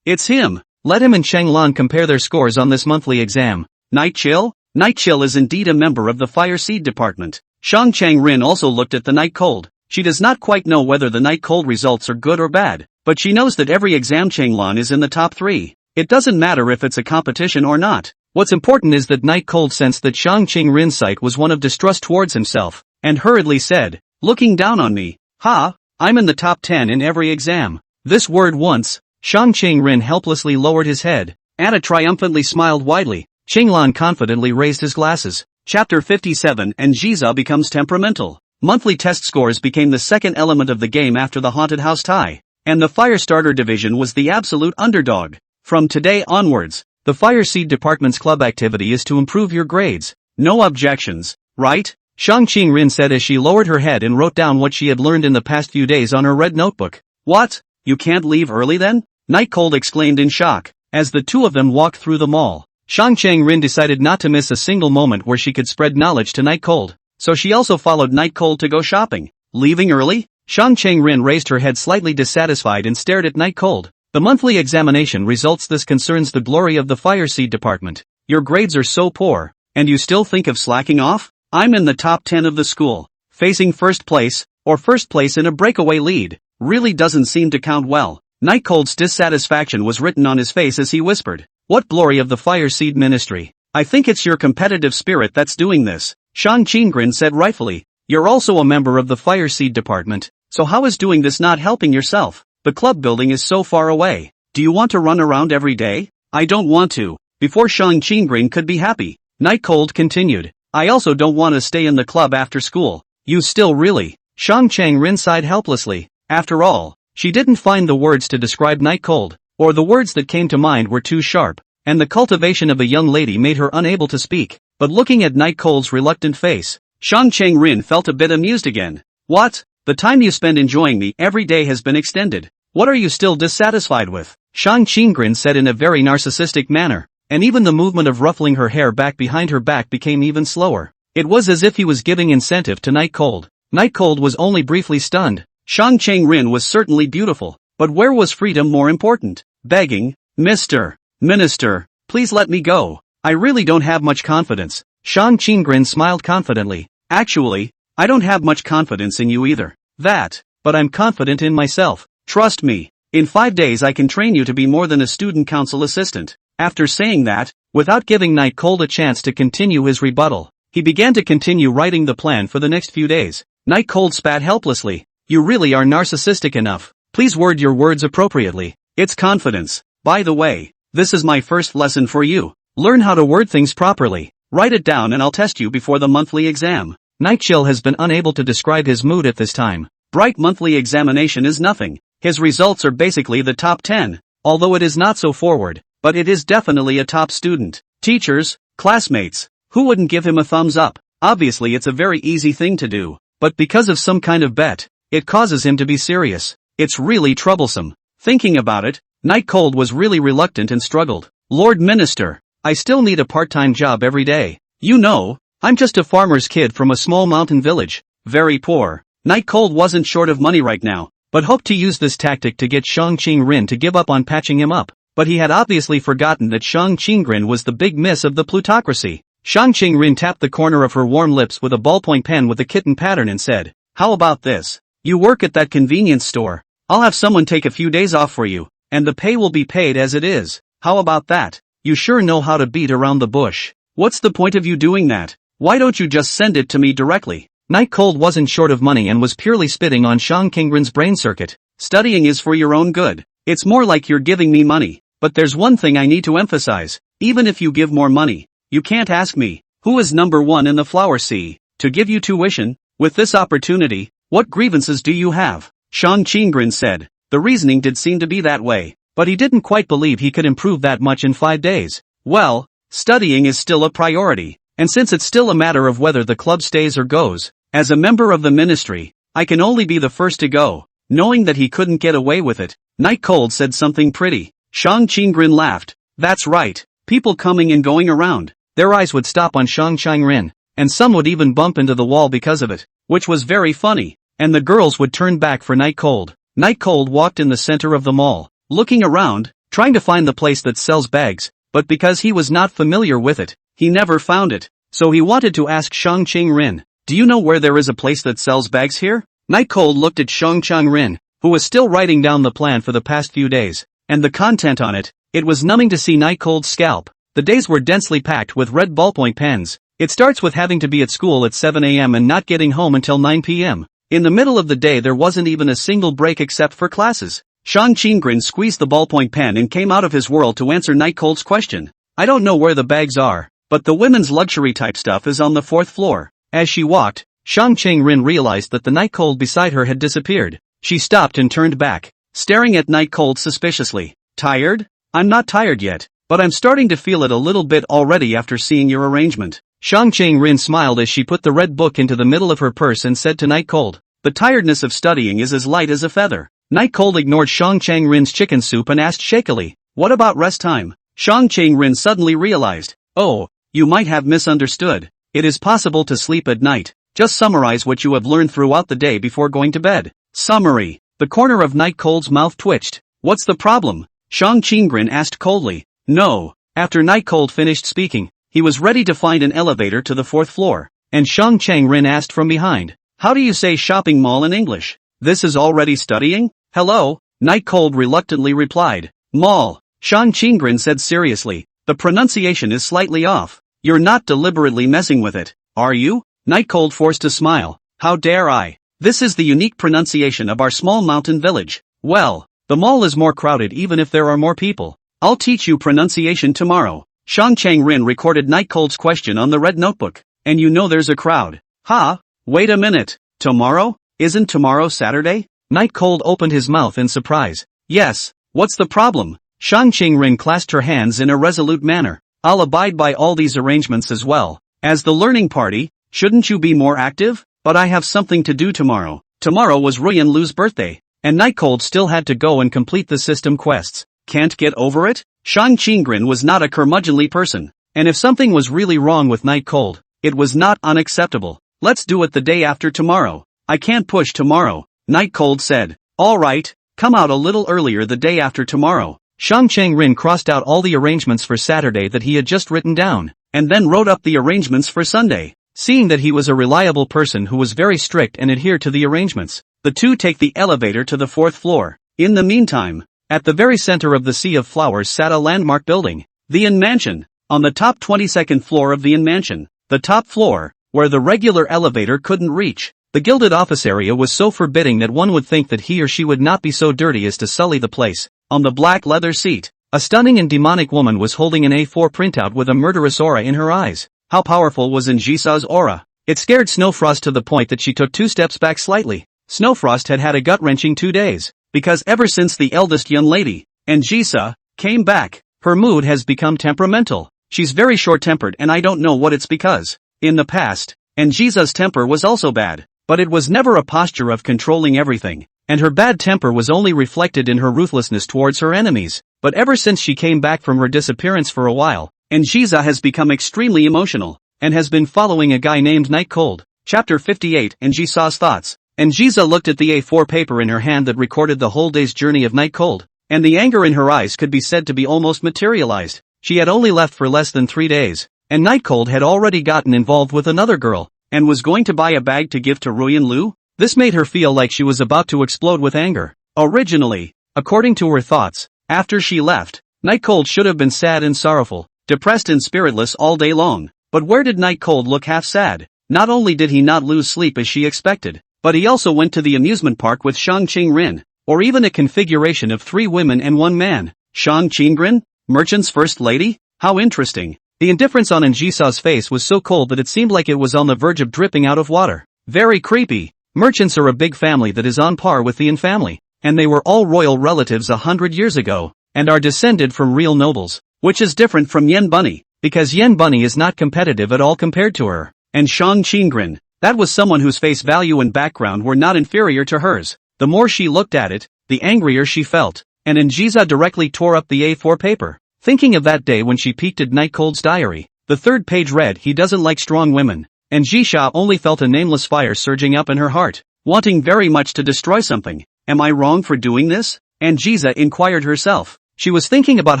"It's him. Let him and Chenglan compare their scores on this monthly exam." Night Chill? Night Chill is indeed a member of the Fire Seed Department. Shang Changrin also looked at the Night Cold. She does not quite know whether the Night Cold results are good or bad, but she knows that every exam Chenglan is in the top 3. It doesn't matter if it's a competition or not. What's important is that Night Cold sensed that Shang Qingrin's sight was one of distrust towards himself, and hurriedly said, "Looking down on me. Ha, I'm in the top 10 in every exam." This word once, Shang Qingrin helplessly lowered his head. Anna triumphantly smiled widely. Qinglan confidently raised his glasses. Chapter 57 and Jiza becomes temperamental. Monthly test scores became the second element of the game after the haunted house tie, and the Fire Starter division was the absolute underdog. From today onwards, the Fire Seed Department's club activity is to improve your grades. No objections, right? Shang Qingrin said as she lowered her head and wrote down what she had learned in the past few days on her red notebook. "What? You can't leave early then?" Night Cold exclaimed in shock, as the two of them walked through the mall. Shang Changrin decided not to miss a single moment where she could spread knowledge to Night Cold, so she also followed Night Cold to go shopping. "Leaving early?" Shang Changrin raised her head slightly dissatisfied and stared at Night Cold. "The monthly examination results. This concerns the glory of the Fire Seed Department. Your grades are so poor, and you still think of slacking off? I'm in the top 10 of the school. Facing first place, or first place in a breakaway lead, really doesn't seem to count well." Night Cold's dissatisfaction was written on his face as he whispered, "What glory of the Fire Seed Ministry? I think it's your competitive spirit that's doing this." Shang Qingren said rightfully, "You're also a member of the Fire Seed Department, so how is doing this not helping yourself? The club building is so far away. Do you want to run around every day?" "I don't want to." Before Shang Qingren could be happy, Night Cold continued, "I also don't want to stay in the club after school." "You still really?" Shang Changrin sighed helplessly. After all, she didn't find the words to describe Night Cold. or the words that came to mind were too sharp, and the cultivation of a young lady made her unable to speak. But looking at Night Cold's reluctant face, Shang Cheng-rin felt a bit amused again. What? The time you spend enjoying me every day has been extended. What are you still dissatisfied with? Shang Cheng-rin said in a very narcissistic manner, and even the movement of ruffling her hair back behind her back became even slower. It was as if he was giving incentive to Night Cold. Night Cold was only briefly stunned. Shang Cheng-rin was certainly beautiful, but where was freedom more important? Begging, Mr. Minister, please let me go. I really don't have much confidence. Shang Cheng-rin smiled confidently. Actually, I don't have much confidence in you either. But I'm confident in myself. Trust me. In 5 days I can train you to be more than a student council assistant. After saying that, without giving Night Cold a chance to continue his rebuttal, he began to continue writing the plan for the next few days. Night Cold spat helplessly. You really are narcissistic enough. Please word your words appropriately. It's confidence. By the way, this is my first lesson for you. Learn how to word things properly. Write it down and I'll test you before the monthly exam. Night Chill has been unable to describe his mood at this time. Bright monthly examination is nothing. His results are basically the top 10, although it is not so forward, but it is definitely a top student. Teachers, classmates, who wouldn't give him a thumbs up? Obviously it's a very easy thing to do, but because of some kind of bet, it causes him to be serious. It's really troublesome. Thinking about it, Night Cold was really reluctant and struggled. Lord Minister, I still need a part-time job every day. You know, I'm just a farmer's kid from a small mountain village. Very poor. Night Cold wasn't short of money right now, but hoped to use this tactic to get Shang Cheng-rin to give up on patching him up. But he had obviously forgotten that Shang Cheng-rin was the big miss of the plutocracy. Shang Cheng-rin tapped the corner of her warm lips with a ballpoint pen with a kitten pattern and said, how about this? You work at that convenience store. I'll have someone take a few days off for you, and the pay will be paid as it is. How about that? You sure know how to beat around the bush. What's the point of you doing that? Why don't you just send it to me directly? Night Cold wasn't short of money and was purely spitting on Shang Cheng-rin's brain circuit. Studying is for your own good. It's more like you're giving me money. But there's one thing I need to emphasize. Even if you give more money, you can't ask me, who is number one in the flower sea, to give you tuition. With this opportunity, what grievances do you have? Shang Cheng-rin said. The reasoning did seem to be that way, but he didn't quite believe he could improve that much in 5 days. Well, studying is still a priority, and since it's still a matter of whether the club stays or goes, as a member of the ministry, I can only be the first to go. Knowing that he couldn't get away with it, Night Cold said something pretty. Shang Cheng-rin laughed. That's right, people coming and going around. Their eyes would stop on Shang Cheng-rin, and some would even bump into the wall because of it, which was very funny, and the girls would turn back for Night Cold. Night Cold walked in the center of the mall, looking around, trying to find the place that sells bags, but because he was not familiar with it, he never found it. So he wanted to ask Shang Cheng-rin, do you know where there is a place that sells bags here? Night Cold looked at Shang Cheng-rin, who was still writing down the plan for the past few days, and the content on it. It was numbing to see Night Cold's scalp. The days were densely packed with red ballpoint pens. It starts with having to be at school at 7 a.m. and not getting home until 9 p.m. In the middle of the day there wasn't even a single break except for classes. Shang Cheng-rin squeezed the ballpoint pen and came out of his world to answer Night Cold's question. I don't know where the bags are, but the women's luxury type stuff is on the 4th floor. As she walked, Shang Cheng-rin realized that the Night Cold beside her had disappeared. She stopped and turned back, staring at Night Cold suspiciously. Tired? I'm not tired yet, but I'm starting to feel it a little bit already after seeing your arrangement. Shang Cheng-rin smiled as she put the red book into the middle of her purse and said to Night Cold, the tiredness of studying is as light as a feather. Night Cold ignored Shang Cheng-rin's chicken soup and asked shakily, what about rest time? Shang Cheng-rin suddenly realized, oh, you might have misunderstood. It is possible to sleep at night. Just summarize what you have learned throughout the day before going to bed. Summary. The corner of Night Cold's mouth twitched. What's the problem? Shang Cheng-rin asked coldly. No. After Night Cold finished speaking, he was ready to find an elevator to the 4th floor, and Shang Cheng-rin asked from behind, how do you say shopping mall in English? This is already studying? Hello? Night Cold reluctantly replied. Mall. Shang Cheng-rin said seriously, the pronunciation is slightly off. You're not deliberately messing with it, are you? Night Cold forced a smile. How dare I? This is the unique pronunciation of our small mountain village. Well, the mall is more crowded even if there are more people. I'll teach you pronunciation tomorrow. Shang Cheng-rin recorded Night Cold's question on the red notebook. And you know there's a crowd. Ha? Wait a minute. Tomorrow? Isn't tomorrow Saturday? Night Cold opened his mouth in surprise. Yes, what's the problem? Shang Qingren clasped her hands in a resolute manner. I'll abide by all these arrangements as well. As the learning party, shouldn't you be more active? But I have something to do tomorrow. Tomorrow was Ruyan Lu's birthday, and Nightcold still had to go and complete the system quests. Can't get over it? Shang Qingren was not a curmudgeonly person, and if something was really wrong with Nightcold, it was not unacceptable. Let's do it the day after tomorrow. I can't push tomorrow, Nightcold said. Alright, come out a little earlier the day after tomorrow. Shang Qingren crossed out all the arrangements for Saturday that he had just written down, and then wrote up the arrangements for Sunday. Seeing that he was a reliable person who was very strict and adhered to the arrangements, the two take the elevator to the 4th floor. In the meantime, at the very center of the sea of flowers sat a landmark building, the Inn Mansion, on the top 22nd floor of the Inn Mansion, the top floor, where the regular elevator couldn't reach. The gilded office area was so forbidding that one would think that he or she would not be so dirty as to sully the place. On the black leather seat, a stunning and demonic woman was holding an A4 printout with a murderous aura in her eyes. How powerful was Jisa's aura? It scared Snowfrost to the point that she took 2 steps back slightly. Snowfrost had had a gut-wrenching 2 days, because ever since the eldest young lady, Jisa, came back, her mood has become temperamental. She's very short-tempered and I don't know what it's because. In the past, Jisa's temper was also bad, but it was never a posture of controlling everything, and her bad temper was only reflected in her ruthlessness towards her enemies. But ever since she came back from her disappearance for a while, Jisa has become extremely emotional, and has been following a guy named Nightcold. Chapter 58 Jisa's thoughts. Jisa looked at the A4 paper in her hand that recorded the whole day's journey of Nightcold, and the anger in her eyes could be said to be almost materialized. She had only left for less than 3 days, and Nightcold had already gotten involved with another girl, and was going to buy a bag to give to Ruyan Lu? This made her feel like she was about to explode with anger. Originally, according to her thoughts, after she left, Nightcold should have been sad and sorrowful, depressed and spiritless all day long. But where did Nightcold look half sad? Not only did he not lose sleep as she expected, but he also went to the amusement park with Shang Qingren, or even a configuration of 3 women and 1 man. Shang Qingren? Merchant's first lady? How interesting. The indifference on Jisa's face was so cold that it seemed like it was on the verge of dripping out of water. Very creepy. Merchants are a big family that is on par with the Yin family, and they were all royal relatives 100 years ago, and are descended from real nobles, which is different from Yen Bunny, because Yen Bunny is not competitive at all compared to her. And Shang Qingren, that was someone whose face value and background were not inferior to hers. The more she looked at it, the angrier she felt, and Jisa directly tore up the A4 paper, thinking of that day when she peeked at Nightcold's diary. The 3rd page read, he doesn't like strong women, and Jisha only felt a nameless fire surging up in her heart, wanting very much to destroy something. Am I wrong for doing this? And Jisa inquired herself. She was thinking about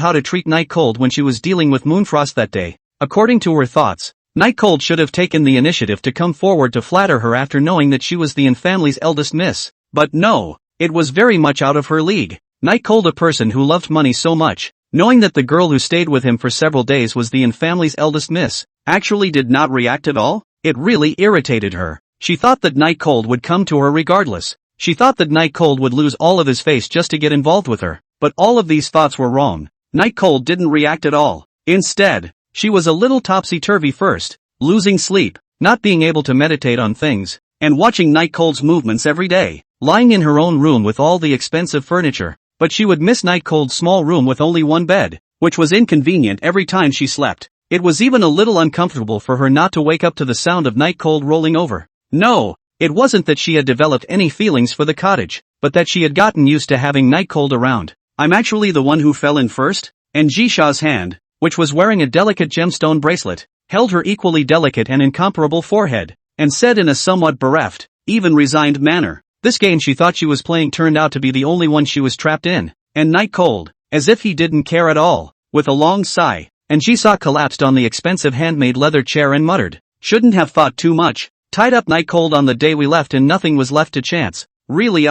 how to treat Nightcold when she was dealing with Moonfrost that day. According to her thoughts, Nightcold should have taken the initiative to come forward to flatter her after knowing that she was the Yin family's eldest miss. But no, it was very much out of her league. Nightcold, a person who loved money so much, knowing that the girl who stayed with him for several days was the Yin family's eldest miss, actually did not react at all. It really irritated her. She thought that Nightcold would come to her regardless. She thought that Nightcold would lose all of his face just to get involved with her. But all of these thoughts were wrong. Nightcold didn't react at all. Instead, she was a little topsy-turvy first, losing sleep, not being able to meditate on things, and watching Nightcold's movements every day, lying in her own room with all the expensive furniture. But she would miss Nightcold's small room with only 1 bed, which was inconvenient every time she slept. It was even a little uncomfortable for her not to wake up to the sound of Nightcold rolling over. No, it wasn't that she had developed any feelings for the cottage, but that she had gotten used to having Nightcold around. I'm actually the one who fell in first? And Jisha's hand, which was wearing a delicate gemstone bracelet, held her equally delicate and incomparable forehead, and said in a somewhat bereft, even resigned manner, this game she thought she was playing turned out to be the only one she was trapped in. And Nightcold, as if he didn't care at all, with a long sigh, and Jisa collapsed on the expensive handmade leather chair and muttered, shouldn't have thought too much, tied up Nightcold on the day we left and nothing was left to chance. Really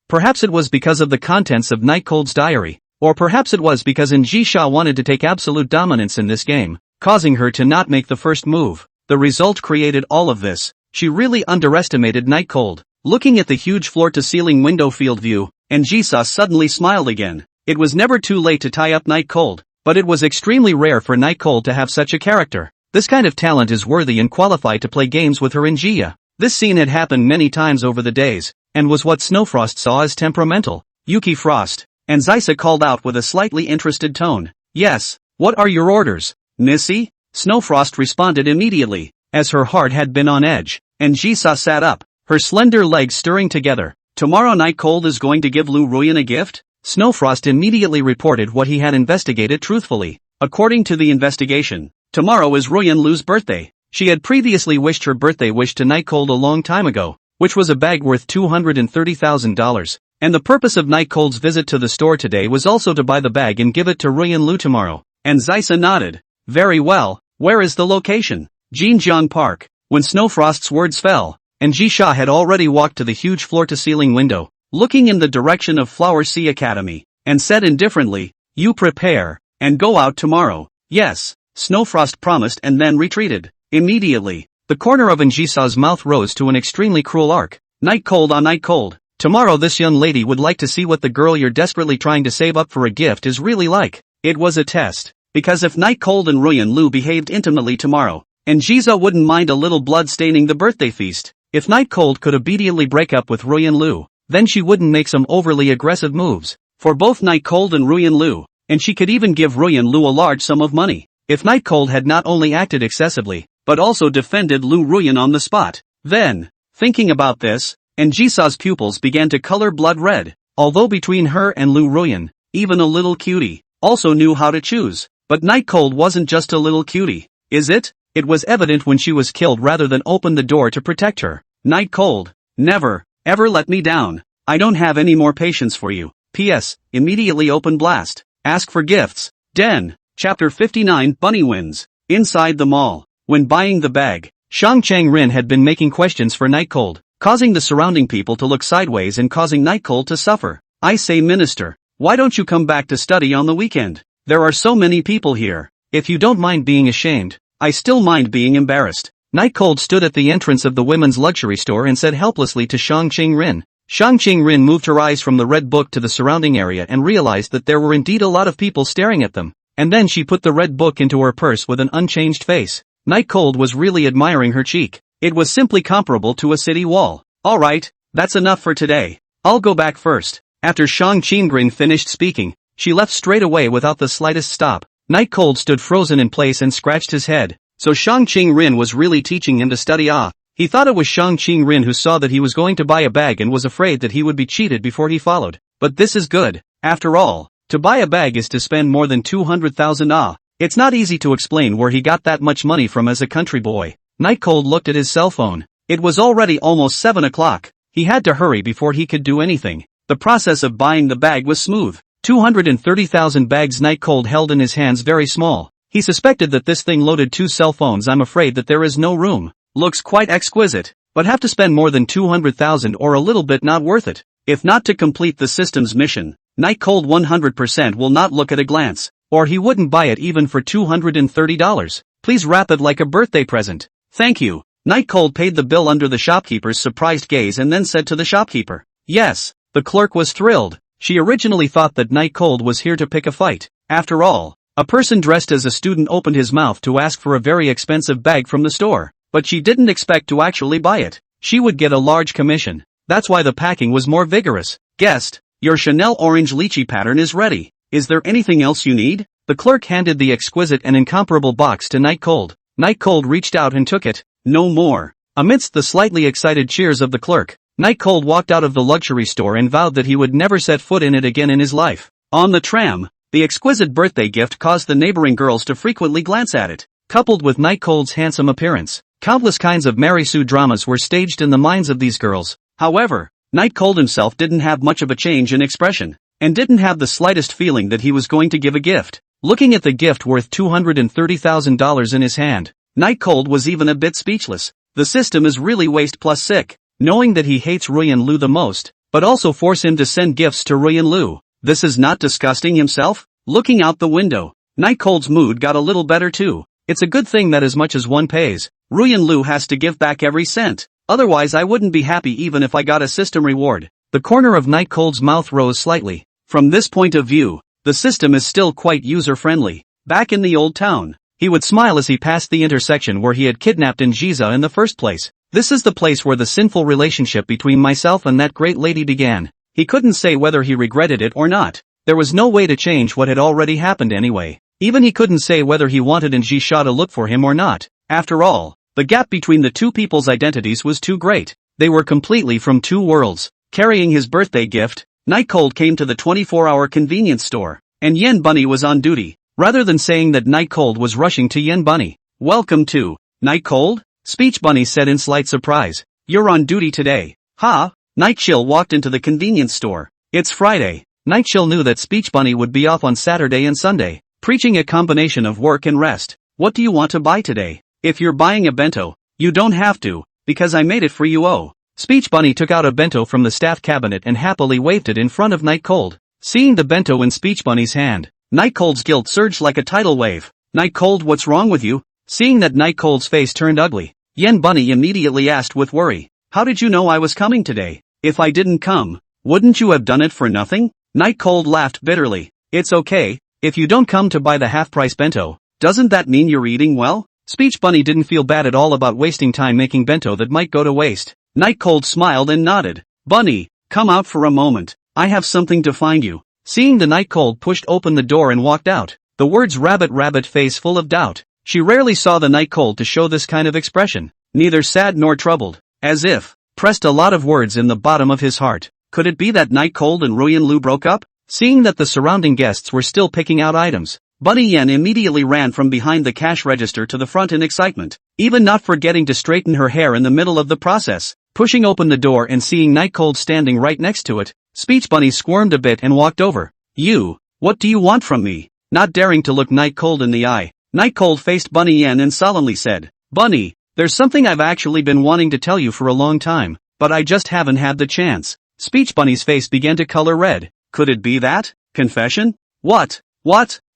perhaps it was because of the contents of Nightcold's diary, or perhaps it was because Jisha wanted to take absolute dominance in this game, causing her to not make the first move. The result created all of this. She really underestimated Nightcold. Looking at the huge floor-to-ceiling window field view, Jisa suddenly smiled again. It was never too late to tie up Nightcold, but it was extremely rare for Nightcold to have such a character. This kind of talent is worthy and qualified to play games with her in Gia. This scene had happened many times over the days, and was what Snowfrost saw as temperamental. Yuki Frost, and Zysa called out with a slightly interested tone. Yes, what are your orders, Missy? Snowfrost responded immediately, as her heart had been on edge, and Jisa sat up, her slender legs stirring together. Tomorrow Night Cold is going to give Lu Ruyan a gift? Snowfrost immediately reported what he had investigated truthfully. According to the investigation, tomorrow is Ruyan Lu's birthday. She had previously wished her birthday wish to Night Cold a long time ago, which was a bag worth $230,000, and the purpose of Night Cold's visit to the store today was also to buy the bag and give it to Ruyan Lu tomorrow. And Zysa nodded. Very well, where is the location? Jinjiang Park. When Snowfrost's words fell, and Jisha had already walked to the huge floor-to-ceiling window, looking in the direction of Flower Sea Academy, and said indifferently, you prepare, and go out tomorrow. Yes, Snowfrost promised and then retreated. Immediately, the corner of Jisa's mouth rose to an extremely cruel arc. Night Cold on Night Cold. Tomorrow this young lady would like to see what the girl you're desperately trying to save up for a gift is really like. It was a test, because if Night Cold and Ruyan Lu behaved intimately tomorrow, and Jisa wouldn't mind a little blood staining the birthday feast, if Night Cold could immediately break up with Ruyan Lu, then she wouldn't make some overly aggressive moves, for both Night Cold and Ruyan Lu, and she could even give Ruyan Lu a large sum of money, if Night Cold had not only acted excessively, but also defended Lu Ruyan on the spot. Then, thinking about this, and Jisa's pupils began to color blood red, although between her and Lu Ruyan, even a little cutie, also knew how to choose, but Night Cold wasn't just a little cutie, is it? It was evident when she was killed rather than open the door to protect her. Night Cold, never, ever let me down. I don't have any more patience for you. P.S. Immediately open blast. Ask for gifts. Den. Chapter 59 Bunny Wins. Inside the mall. When buying the bag, Shang Chang-rin had been making questions for Night Cold, causing the surrounding people to look sideways and causing Night Cold to suffer. I say, Minister, why don't you come back to study on the weekend? There are so many people here. If you don't mind being ashamed, I still mind being embarrassed. Night Cold stood at the entrance of the women's luxury store and said helplessly to Shang Chang-rin. Shang Chang-rin moved her eyes from the red book to the surrounding area and realized that there were indeed a lot of people staring at them, and then she put the red book into her purse with an unchanged face. Night Cold was really admiring her cheek. It was simply comparable to a city wall. Alright, that's enough for today. I'll go back first. After Shang Chang-rin finished speaking, she left straight away without the slightest stop. Night Cold stood frozen in place and scratched his head. So Shang Chang-rin was really teaching him to study. He thought it was Shang Chang-rin who saw that he was going to buy a bag and was afraid that he would be cheated before he followed. But this is good. After all, to buy a bag is to spend more than 200,000. It's not easy to explain where he got that much money from as a country boy. Night Cold looked at his cell phone. It was already almost 7 o'clock. He had to hurry before he could do anything. The process of buying the bag was smooth. 230,000 bags Night Cold held in his hands very small. He suspected that this thing loaded 2 cell phones. I'm afraid that there is no room. Looks quite exquisite, but have to spend more than 200,000 or a little bit not worth it. If not to complete the system's mission, Night Cold 100% will not look at a glance, or he wouldn't buy it even for $230. Please wrap it like a birthday present. Thank you. Night Cold paid the bill under the shopkeeper's surprised gaze and then said to the shopkeeper, yes. The clerk was thrilled. She originally thought that Night Cold was here to pick a fight. After all, a person dressed as a student opened his mouth to ask for a very expensive bag from the store, but she didn't expect to actually buy it. She would get a large commission. That's why the packing was more vigorous. Guest, your Chanel orange lychee pattern is ready. Is there anything else you need? The clerk handed the exquisite and incomparable box to Night Cold. Night Cold reached out and took it. No more. Amidst the slightly excited cheers of the clerk, Night Cold walked out of the luxury store and vowed that he would never set foot in it again in his life. On the tram, the exquisite birthday gift caused the neighboring girls to frequently glance at it. Coupled with Night Cold's handsome appearance, countless kinds of Mary Sue dramas were staged in the minds of these girls. However, Night Cold himself didn't have much of a change in expression, and didn't have the slightest feeling that he was going to give a gift. Looking at the gift worth $230,000 in his hand, Night Cold was even a bit speechless. The system is really waste plus sick. Knowing that he hates Ruyan Lu the most, but also force him to send gifts to Ruyan Lu. This is not disgusting himself? Looking out the window, Night Cold's mood got a little better too. It's a good thing that as much as one pays, Ruyan Lu has to give back every cent. Otherwise I wouldn't be happy even if I got a system reward. The corner of Night Cold's mouth rose slightly. From this point of view, the system is still quite user-friendly. Back in the old town, he would smile as he passed the intersection where he had kidnapped Jiza in the first place. This is the place where the sinful relationship between myself and that great lady began. He couldn't say whether he regretted it or not. There was no way to change what had already happened anyway. Even he couldn't say whether he wanted Ji-sha to look for him or not. After all, the gap between the two people's identities was too great. They were completely from two worlds. Carrying his birthday gift, Night Cold came to the 24-hour convenience store, and Yen Bunny was on duty. Rather than saying that, Night Cold was rushing to Yen Bunny. "Welcome to Night Cold?" Speech Bunny said in slight surprise. "You're on duty today." "Ha!" Night Chill walked into the convenience store. It's Friday. Night Chill knew that Speech Bunny would be off on Saturday and Sunday, preaching a combination of work and rest. "What do you want to buy today? If you're buying a bento, you don't have to, because I made it for you." Oh. Speech Bunny took out a bento from the staff cabinet and happily waved it in front of Night Cold. Seeing the bento in Speech Bunny's hand, Night Cold's guilt surged like a tidal wave. "Night Cold, what's wrong with you?" Seeing that Night Cold's face turned ugly, Yen Bunny immediately asked with worry. "How did you know I was coming today? If I didn't come, wouldn't you have done it for nothing?" Night Cold laughed bitterly. "It's okay, if you don't come to buy the half-price bento, doesn't that mean you're eating well?" Speech Bunny didn't feel bad at all about wasting time making bento that might go to waste. Night Cold smiled and nodded. "Bunny, come out for a moment. I have something to find you." Seeing the Night Cold pushed open the door and walked out, the words "rabbit rabbit" face full of doubt. She rarely saw the Night Cold to show this kind of expression, neither sad nor troubled, as if pressed a lot of words in the bottom of his heart. Could it be that Night Cold and Ruyan Lu broke up? Seeing that the surrounding guests were still picking out items, Bunny Yen immediately ran from behind the cash register to the front in excitement, even not forgetting to straighten her hair in the middle of the process. Pushing open the door and seeing Night Cold standing right next to it, Speech Bunny squirmed a bit and walked over. "You, what do you want from me?" Not daring to look Night Cold in the eye, Night Cold faced Bunny Yen and solemnly said, "Bunny, there's something I've actually been wanting to tell you for a long time, but I just haven't had the chance." Speech Bunny's face began to color red. Could it be that? Confession? What?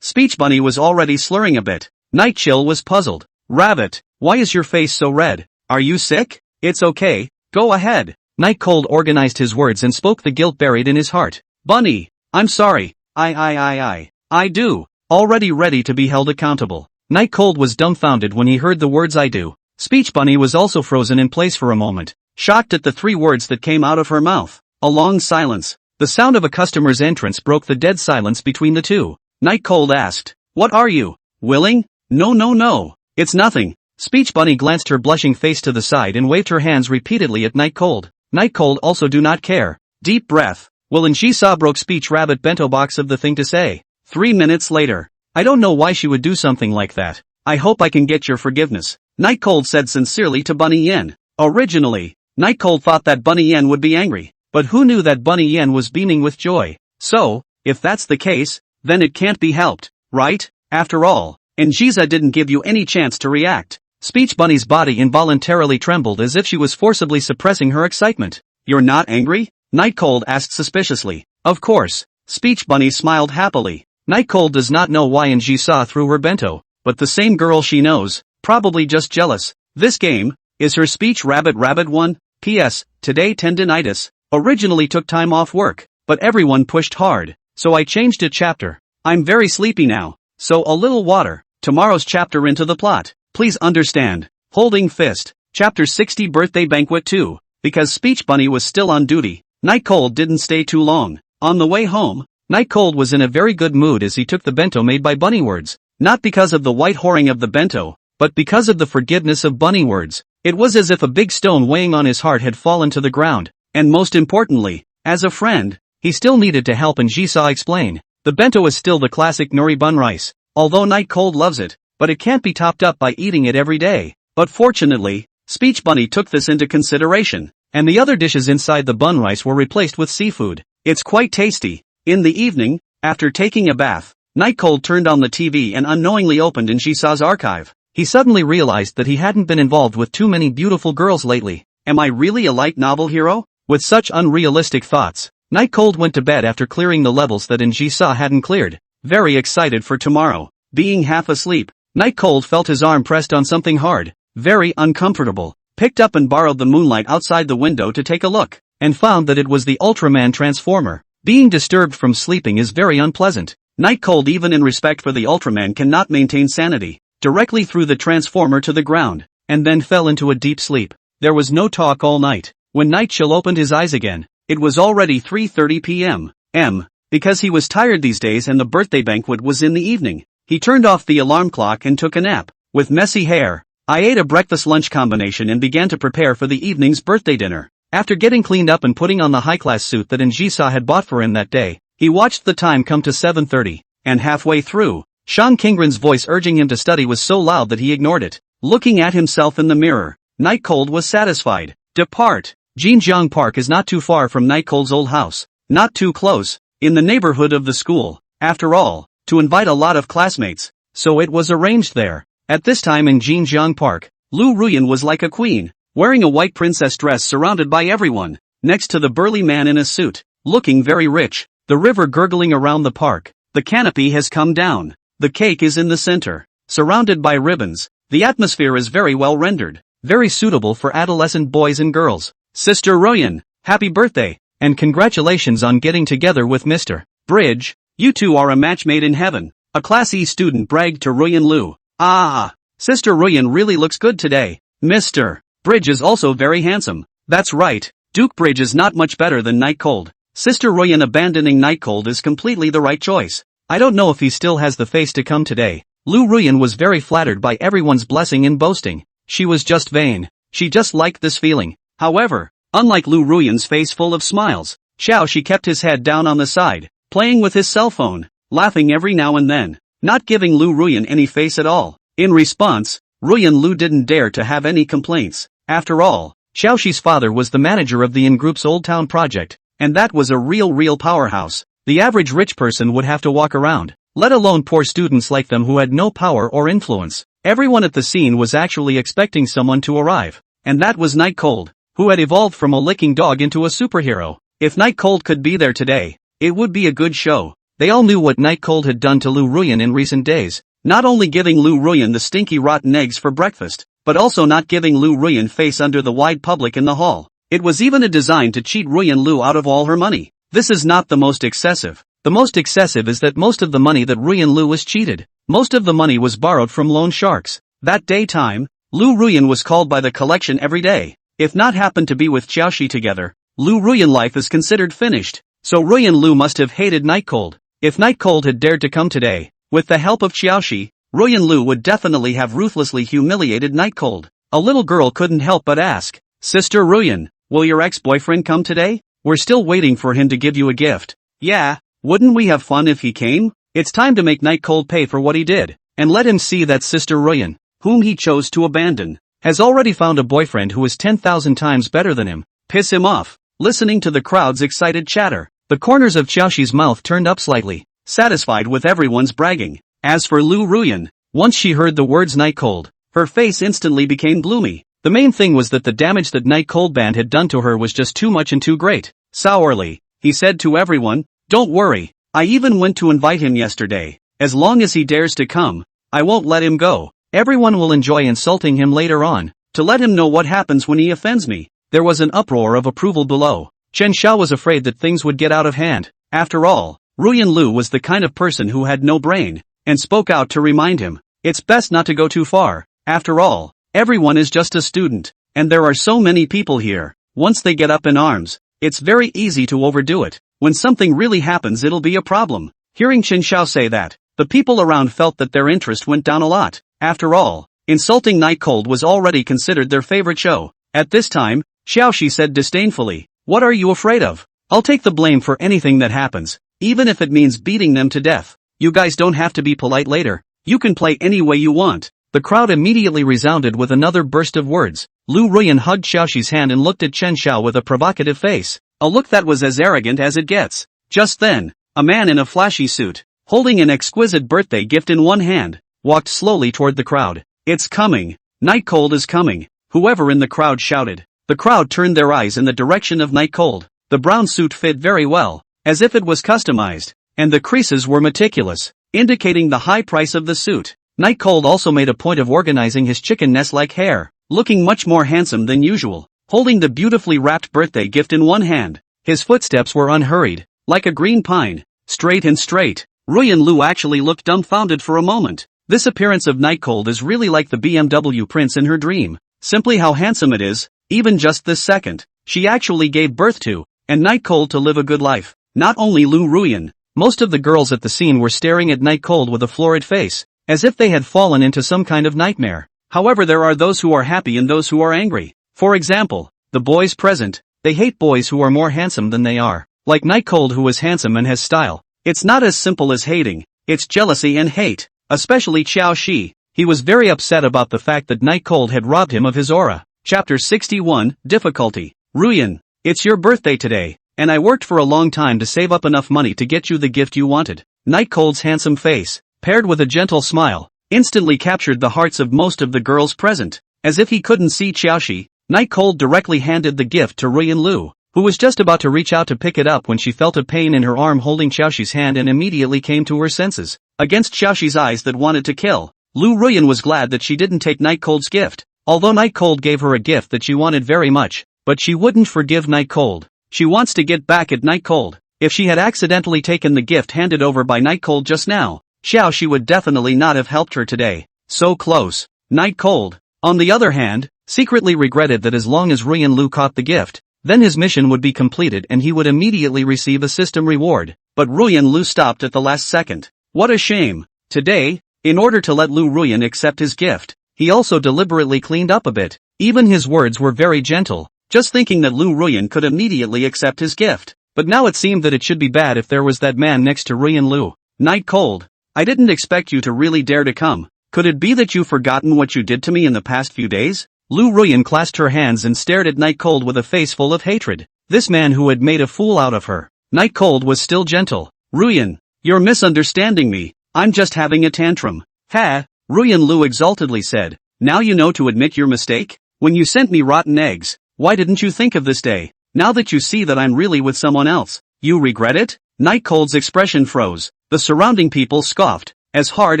Speech Bunny was already slurring a bit. Night Chill was puzzled. "Rabbit, why is your face so red? Are you sick?" "It's okay, go ahead." Night Cold organized his words and spoke the guilt buried in his heart. "Bunny, I'm sorry. I do." Already ready to be held accountable, Night Cold was dumbfounded when he heard the words "I do." Speech Bunny was also frozen in place for a moment, shocked at the three words that came out of her mouth. A long silence. The sound of a customer's entrance broke the dead silence between the two. Night Cold asked, "What are you, willing?" No. It's nothing." Speech Bunny glanced her blushing face to the side and waved her hands repeatedly at Night Cold. Night Cold also do not care. Deep breath. Will and she saw broke Speech Rabbit bento box of the thing to say. 3 minutes later. "I don't know why she would do something like that. I hope I can get your forgiveness," Night Cold said sincerely to Bunny Yen. Originally, Night Cold thought that Bunny Yen would be angry, but who knew that Bunny Yen was beaming with joy? So, if that's the case, then it can't be helped, right? After all, Anjiza didn't give you any chance to react. Speech Bunny's body involuntarily trembled as if she was forcibly suppressing her excitement. "You're not angry?" Night Cold asked suspiciously. "Of course." Speech Bunny smiled happily. Night Cold does not know why Anji saw through her bento, but the same girl she knows, probably just jealous. This game, is her speech rabbit 1? P.S. Today tendinitis, originally took time off work, but everyone pushed hard, so I changed a chapter. I'm very sleepy now, so a little water. Tomorrow's chapter into the plot. Please understand. Holding fist. Chapter 60 Birthday Banquet 2. Because Speech Bunny was still on duty, Night Cold didn't stay too long. On the way home, Night Cold was in a very good mood as he took the bento made by Bunny Words. Not because of the white whoring of the bento, but because of the forgiveness of Bunny Words. It was as if a big stone weighing on his heart had fallen to the ground, and most importantly, as a friend, he still needed to help. And Jisa explain. The bento is still the classic nori bun rice, although Night Cold loves it, but it can't be topped up by eating it every day. But fortunately, Speech Bunny took this into consideration, and the other dishes inside the bun rice were replaced with seafood. It's quite tasty. In the evening, after taking a bath, Night Cold turned on the TV and unknowingly opened in Jisa's archive. He suddenly realized that he hadn't been involved with too many beautiful girls lately. Am I really a light novel hero? With such unrealistic thoughts, Night Cold went to bed after clearing the levels that Jisa hadn't cleared. Very excited for tomorrow. Being half asleep, Night Cold felt his arm pressed on something hard, very uncomfortable, picked up and borrowed the moonlight outside the window to take a look, and found that it was the Ultraman transformer. Being disturbed from sleeping is very unpleasant. Night Cold, even in respect for the Ultraman, cannot maintain sanity. Directly threw the transformer to the ground, and then fell into a deep sleep. There was no talk all night. When Night Chill opened his eyes again, it was already 3:30 p.m. because he was tired these days and the birthday banquet was in the evening. He turned off the alarm clock and took a nap. With messy hair, I ate a breakfast-lunch combination and began to prepare for the evening's birthday dinner. After getting cleaned up and putting on the high-class suit that Njisa had bought for him that day, he watched the time come to 7:30, and halfway through, Sean Kingren's voice urging him to study was so loud that he ignored it. Looking at himself in the mirror, Nightcold was satisfied. Depart. Jinjiang Park is not too far from Nightcold's old house, not too close, in the neighborhood of the school, after all, to invite a lot of classmates, so it was arranged there. At this time in Jinjiang Park, Lu Ruyan was like a queen, wearing a white princess dress surrounded by everyone, next to the burly man in a suit, looking very rich, the river gurgling around the park, the canopy has come down, the cake is in the center, surrounded by ribbons, the atmosphere is very well rendered, very suitable for adolescent boys and girls. Sister Ruyan, happy birthday, and congratulations on getting together with Mr. Bridge, you two are a match made in heaven, a Class E student bragged to Ruyan Lu. Ah, Sister Ruyan really looks good today. Mr. Bridge is also very handsome. That's right, Duke Bridge is not much better than Nightcold. Sister Ruyan abandoning Nightcold is completely the right choice. I don't know if he still has the face to come today. Lu Ruyan was very flattered by everyone's blessing and boasting. She was just vain. She just liked this feeling. However, unlike Lu Ruyan's face full of smiles, Xiaoxi kept his head down on the side, playing with his cell phone, laughing every now and then, not giving Lu Ruyan any face at all. In response, Ruyan Lu didn't dare to have any complaints. After all, Xiaoxi's father was the manager of the In Group's Old Town project, and that was a real powerhouse. The average rich person would have to walk around, let alone poor students like them who had no power or influence. Everyone at the scene was actually expecting someone to arrive, and that was Nightcold, who had evolved from a licking dog into a superhero. If Nightcold could be there today, it would be a good show. They all knew what Nightcold had done to Lu Ruyan in recent days, not only giving Lu Ruyan the stinky rotten eggs for breakfast, but also not giving Lu Ruyan face under the wide public in the hall. It was even a design to cheat Ruyan Lu out of all her money. This is not the most excessive. The most excessive is that most of the money that Ruyan Lu was cheated, most of the money was borrowed from loan sharks. That daytime, Lu Ruyan was called by the collection every day. If not happened to be with Xiaoxi together, Lu Ruyan life is considered finished. So Ruyan Lu must have hated Nightcold. If Nightcold had dared to come today, with the help of Xiaoxi, Ruyan Lu would definitely have ruthlessly humiliated Nightcold. A little girl couldn't help but ask, Sister Ruyan, will your ex-boyfriend come today? We're still waiting for him to give you a gift. Yeah, wouldn't we have fun if he came? It's time to make Nightcold pay for what he did, and let him see that Sister Ruyan, whom he chose to abandon, has already found a boyfriend who is 10,000 times better than him. Piss him off. Listening to the crowd's excited chatter, the corners of Xiaoxi's mouth turned up slightly, satisfied with everyone's bragging. As for Lu Ruyan, once she heard the words Nightcold, her face instantly became gloomy. The main thing was that the damage that Nightcold Band had done to her was just too much and too great. Sourly, he said to everyone, don't worry, I even went to invite him yesterday. As long as he dares to come, I won't let him go. Everyone will enjoy insulting him later on, to let him know what happens when he offends me. There was an uproar of approval below. Chen Xiao was afraid that things would get out of hand. After all, Ruyan Lu was the kind of person who had no brain, and spoke out to remind him, it's best not to go too far. After all, everyone is just a student, and there are so many people here. Once they get up in arms, it's very easy to overdo it. When something really happens it'll be a problem. Hearing Chen Xiao say that, the people around felt that their interest went down a lot. After all, insulting Nightcold was already considered their favorite show. At this time, Xiaoxi said disdainfully, what are you afraid of? I'll take the blame for anything that happens, even if it means beating them to death. You guys don't have to be polite later. You can play any way you want. The crowd immediately resounded with another burst of words. Lu Ruyan hugged Xiaoxi's hand and looked at Chen Xiao with a provocative face, a look that was as arrogant as it gets. Just then, a man in a flashy suit, holding an exquisite birthday gift in one hand, walked slowly toward the crowd. It's coming. Nightcold is coming. Whoever in the crowd shouted. The crowd turned their eyes in the direction of Nightcold. The brown suit fit very well, as if it was customized, and the creases were meticulous, indicating the high price of the suit. Nightcold also made a point of organizing his chicken nest-like hair, looking much more handsome than usual, holding the beautifully wrapped birthday gift in one hand. His footsteps were unhurried, like a green pine, straight and straight. Ruyan Lu actually looked dumbfounded for a moment. This appearance of Nightcold is really like the BMW prince in her dream. Simply how handsome it is, even just this second, she actually gave birth to, and Nightcold to live a good life. Not only Lu Ruyan, Most of the girls at the scene were staring at Night Cold with a florid face, as if they had fallen into some kind of nightmare. However, there are those who are happy and those who are angry. For example, the boys present, they hate boys who are more handsome than they are. Like Night Cold, who is handsome and has style. It's not as simple as hating, it's jealousy and hate. Especially Xiao Shi. He was very upset about the fact that Night Cold had robbed him of his aura. Chapter 61, Difficulty. Ruyan, it's your birthday today, and I worked for a long time to save up enough money to get you the gift you wanted. Night Cold's handsome face, paired with a gentle smile, instantly captured the hearts of most of the girls present. As if he couldn't see Xiaoxi, Night Cold directly handed the gift to Ruyan Lu, who was just about to reach out to pick it up when she felt a pain in her arm holding Xiaoxi's hand and immediately came to her senses. Against Xiaoxi's eyes that wanted to kill, Lu Ruyan was glad that she didn't take Night Cold's gift, although Night Cold gave her a gift that she wanted very much, but she wouldn't forgive Night Cold. She wants to get back at Night Cold. If she had accidentally taken the gift handed over by Night Cold just now, Xiaoxi would definitely not have helped her today. So close. Night Cold, on the other hand, secretly regretted that as long as Ruyan Lu caught the gift, then his mission would be completed and he would immediately receive a system reward. But Ruyan Lu stopped at the last second. What a shame. Today, in order to let Lu Ruyan accept his gift, he also deliberately cleaned up a bit. Even his words were very gentle, just thinking that Lu Ruyan could immediately accept his gift. But now it seemed that it should be bad if there was that man next to Ruyan Lu. Night Cold, I didn't expect you to really dare to come. Could it be that you've forgotten what you did to me in the past few days? Lu Ruyan clasped her hands and stared at Night Cold with a face full of hatred. This man who had made a fool out of her. Night Cold was still gentle. Ruyan, you're misunderstanding me. I'm just having a tantrum. Ha! Ruyan Lu exultantly said. Now you know to admit your mistake? When you sent me rotten eggs, why didn't you think of this day? Now that you see that I'm really with someone else, you regret it? Night Cold's expression froze. The surrounding people scoffed, as hard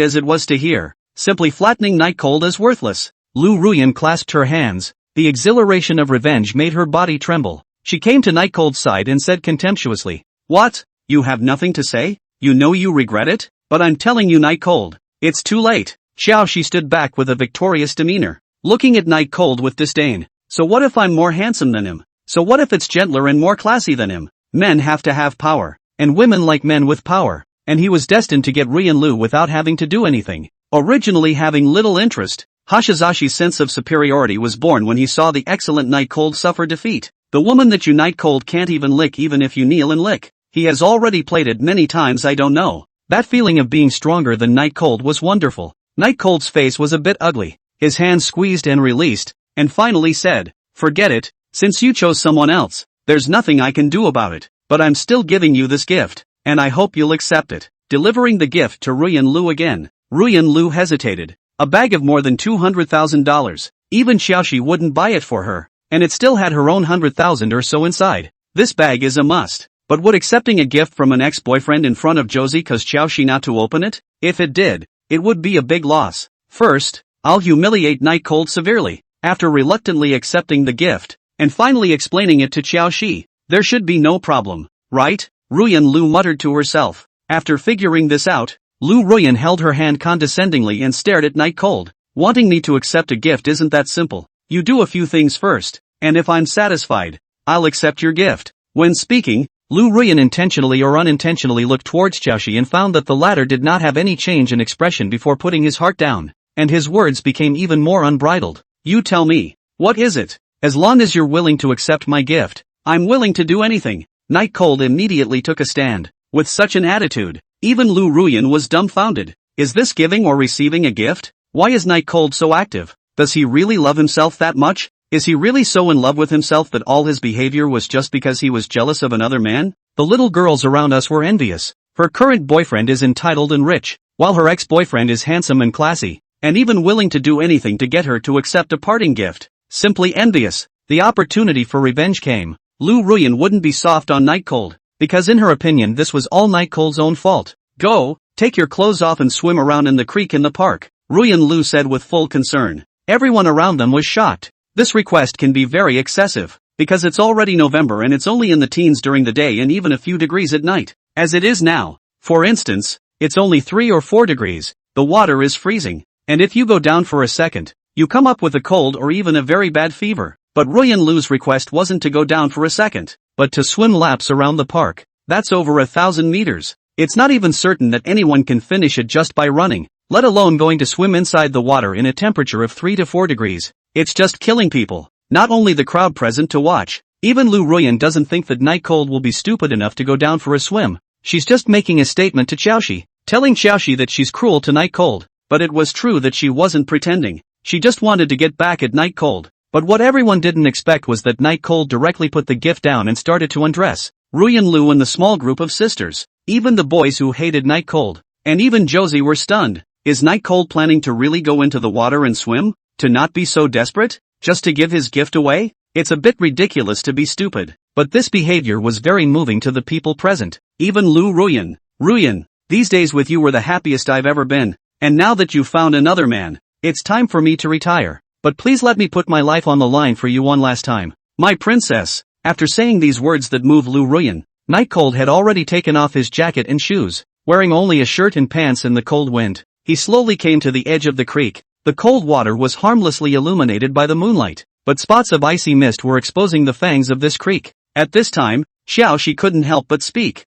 as it was to hear, simply flattening Night Cold as worthless. Lu Ruyan clasped her hands. The exhilaration of revenge made her body tremble. She came to Night Cold's side and said contemptuously, "What? You have nothing to say? You know you regret it? But I'm telling you, Night Cold, it's too late." Xiaoxi stood back with a victorious demeanor, looking at Night Cold with disdain. So what if I'm more handsome than him? So what if it's gentler and more classy than him? Men have to have power, and women like men with power, and he was destined to get Ruyan Lu without having to do anything. Originally having little interest, Hashizashi's sense of superiority was born when he saw the excellent Night Cold suffer defeat. The woman that you Night Cold can't even lick even if you kneel and lick. He has already played it many times, I don't know. That feeling of being stronger than Night Cold was wonderful. Night Cold's face was a bit ugly. His hands squeezed and released, and finally said, "Forget it, since you chose someone else, there's nothing I can do about it, but I'm still giving you this gift, and I hope you'll accept it." Delivering the gift to Ruyan Lu again, Ruyan Lu hesitated. A bag of more than $200,000, even Xiaoxi wouldn't buy it for her, and it still had her own 100,000 or so inside. This bag is a must. But would accepting a gift from an ex-boyfriend in front of Josie cause Xiaoxi not to open it? If it did, it would be a big loss. First, I'll humiliate Night Cold severely. After reluctantly accepting the gift, and finally explaining it to Xiaoxi, there should be no problem, right? Ruyan Lu muttered to herself. After figuring this out, Lu Ruyan held her hand condescendingly and stared at Night Cold. Wanting me to accept a gift isn't that simple. You do a few things first, and if I'm satisfied, I'll accept your gift. When speaking, Lu Ruyan intentionally or unintentionally looked towards Xiaoxi and found that the latter did not have any change in expression before putting his heart down, and his words became even more unbridled. You tell me, what is it? As long as you're willing to accept my gift, I'm willing to do anything. Night Cold immediately took a stand. With such an attitude, even Lu Ruyan was dumbfounded. Is this giving or receiving a gift? Why is Night Cold so active? Does he really love himself that much? Is he really so in love with himself that all his behavior was just because he was jealous of another man? The little girls around us were envious. Her current boyfriend is entitled and rich, while her ex-boyfriend is handsome and classy, and even willing to do anything to get her to accept a parting gift. Simply envious. The opportunity for revenge came. Lu Ruyan wouldn't be soft on Night Cold, because in her opinion this was all Night Cold's own fault. Go, take your clothes off and swim around in the creek in the park, Ruyan Lu said with full concern. Everyone around them was shocked. This request can be very excessive, because it's already November and it's only in the teens during the day and even a few degrees at night. As it is now, for instance, it's only 3 or 4 degrees, the water is freezing, and if you go down for a second, you come up with a cold or even a very bad fever. But Ruyan Lu's request wasn't to go down for a second, but to swim laps around the park. That's over 1,000 meters. It's not even certain that anyone can finish it just by running, let alone going to swim inside the water in a temperature of 3 to 4 degrees. It's just killing people. Not only the crowd present to watch. Even Lu Ruyan doesn't think that Night Cold will be stupid enough to go down for a swim. She's just making a statement to Xiaoxi, telling Xiaoxi that she's cruel to Night Cold. But it was true that she wasn't pretending. She just wanted to get back at Night Cold. But what everyone didn't expect was that Night Cold directly put the gift down and started to undress Ruyan Lu and the small group of sisters. Even the boys who hated Night Cold, and even Josie were stunned. Is Night Cold planning to really go into the water and swim? To not be so desperate? Just to give his gift away? It's a bit ridiculous to be stupid. But this behavior was very moving to the people present. Even Lu Ruyan. Ruyan, these days with you were the happiest I've ever been. And now that you've found another man, it's time for me to retire. But please let me put my life on the line for you one last time. My princess. After saying these words that move Lu Ruyan, Night Cold had already taken off his jacket and shoes, wearing only a shirt and pants in the cold wind. He slowly came to the edge of the creek. The cold water was harmlessly illuminated by the moonlight, but spots of icy mist were exposing the fangs of this creek. At this time, Xiaoxi couldn't help but speak.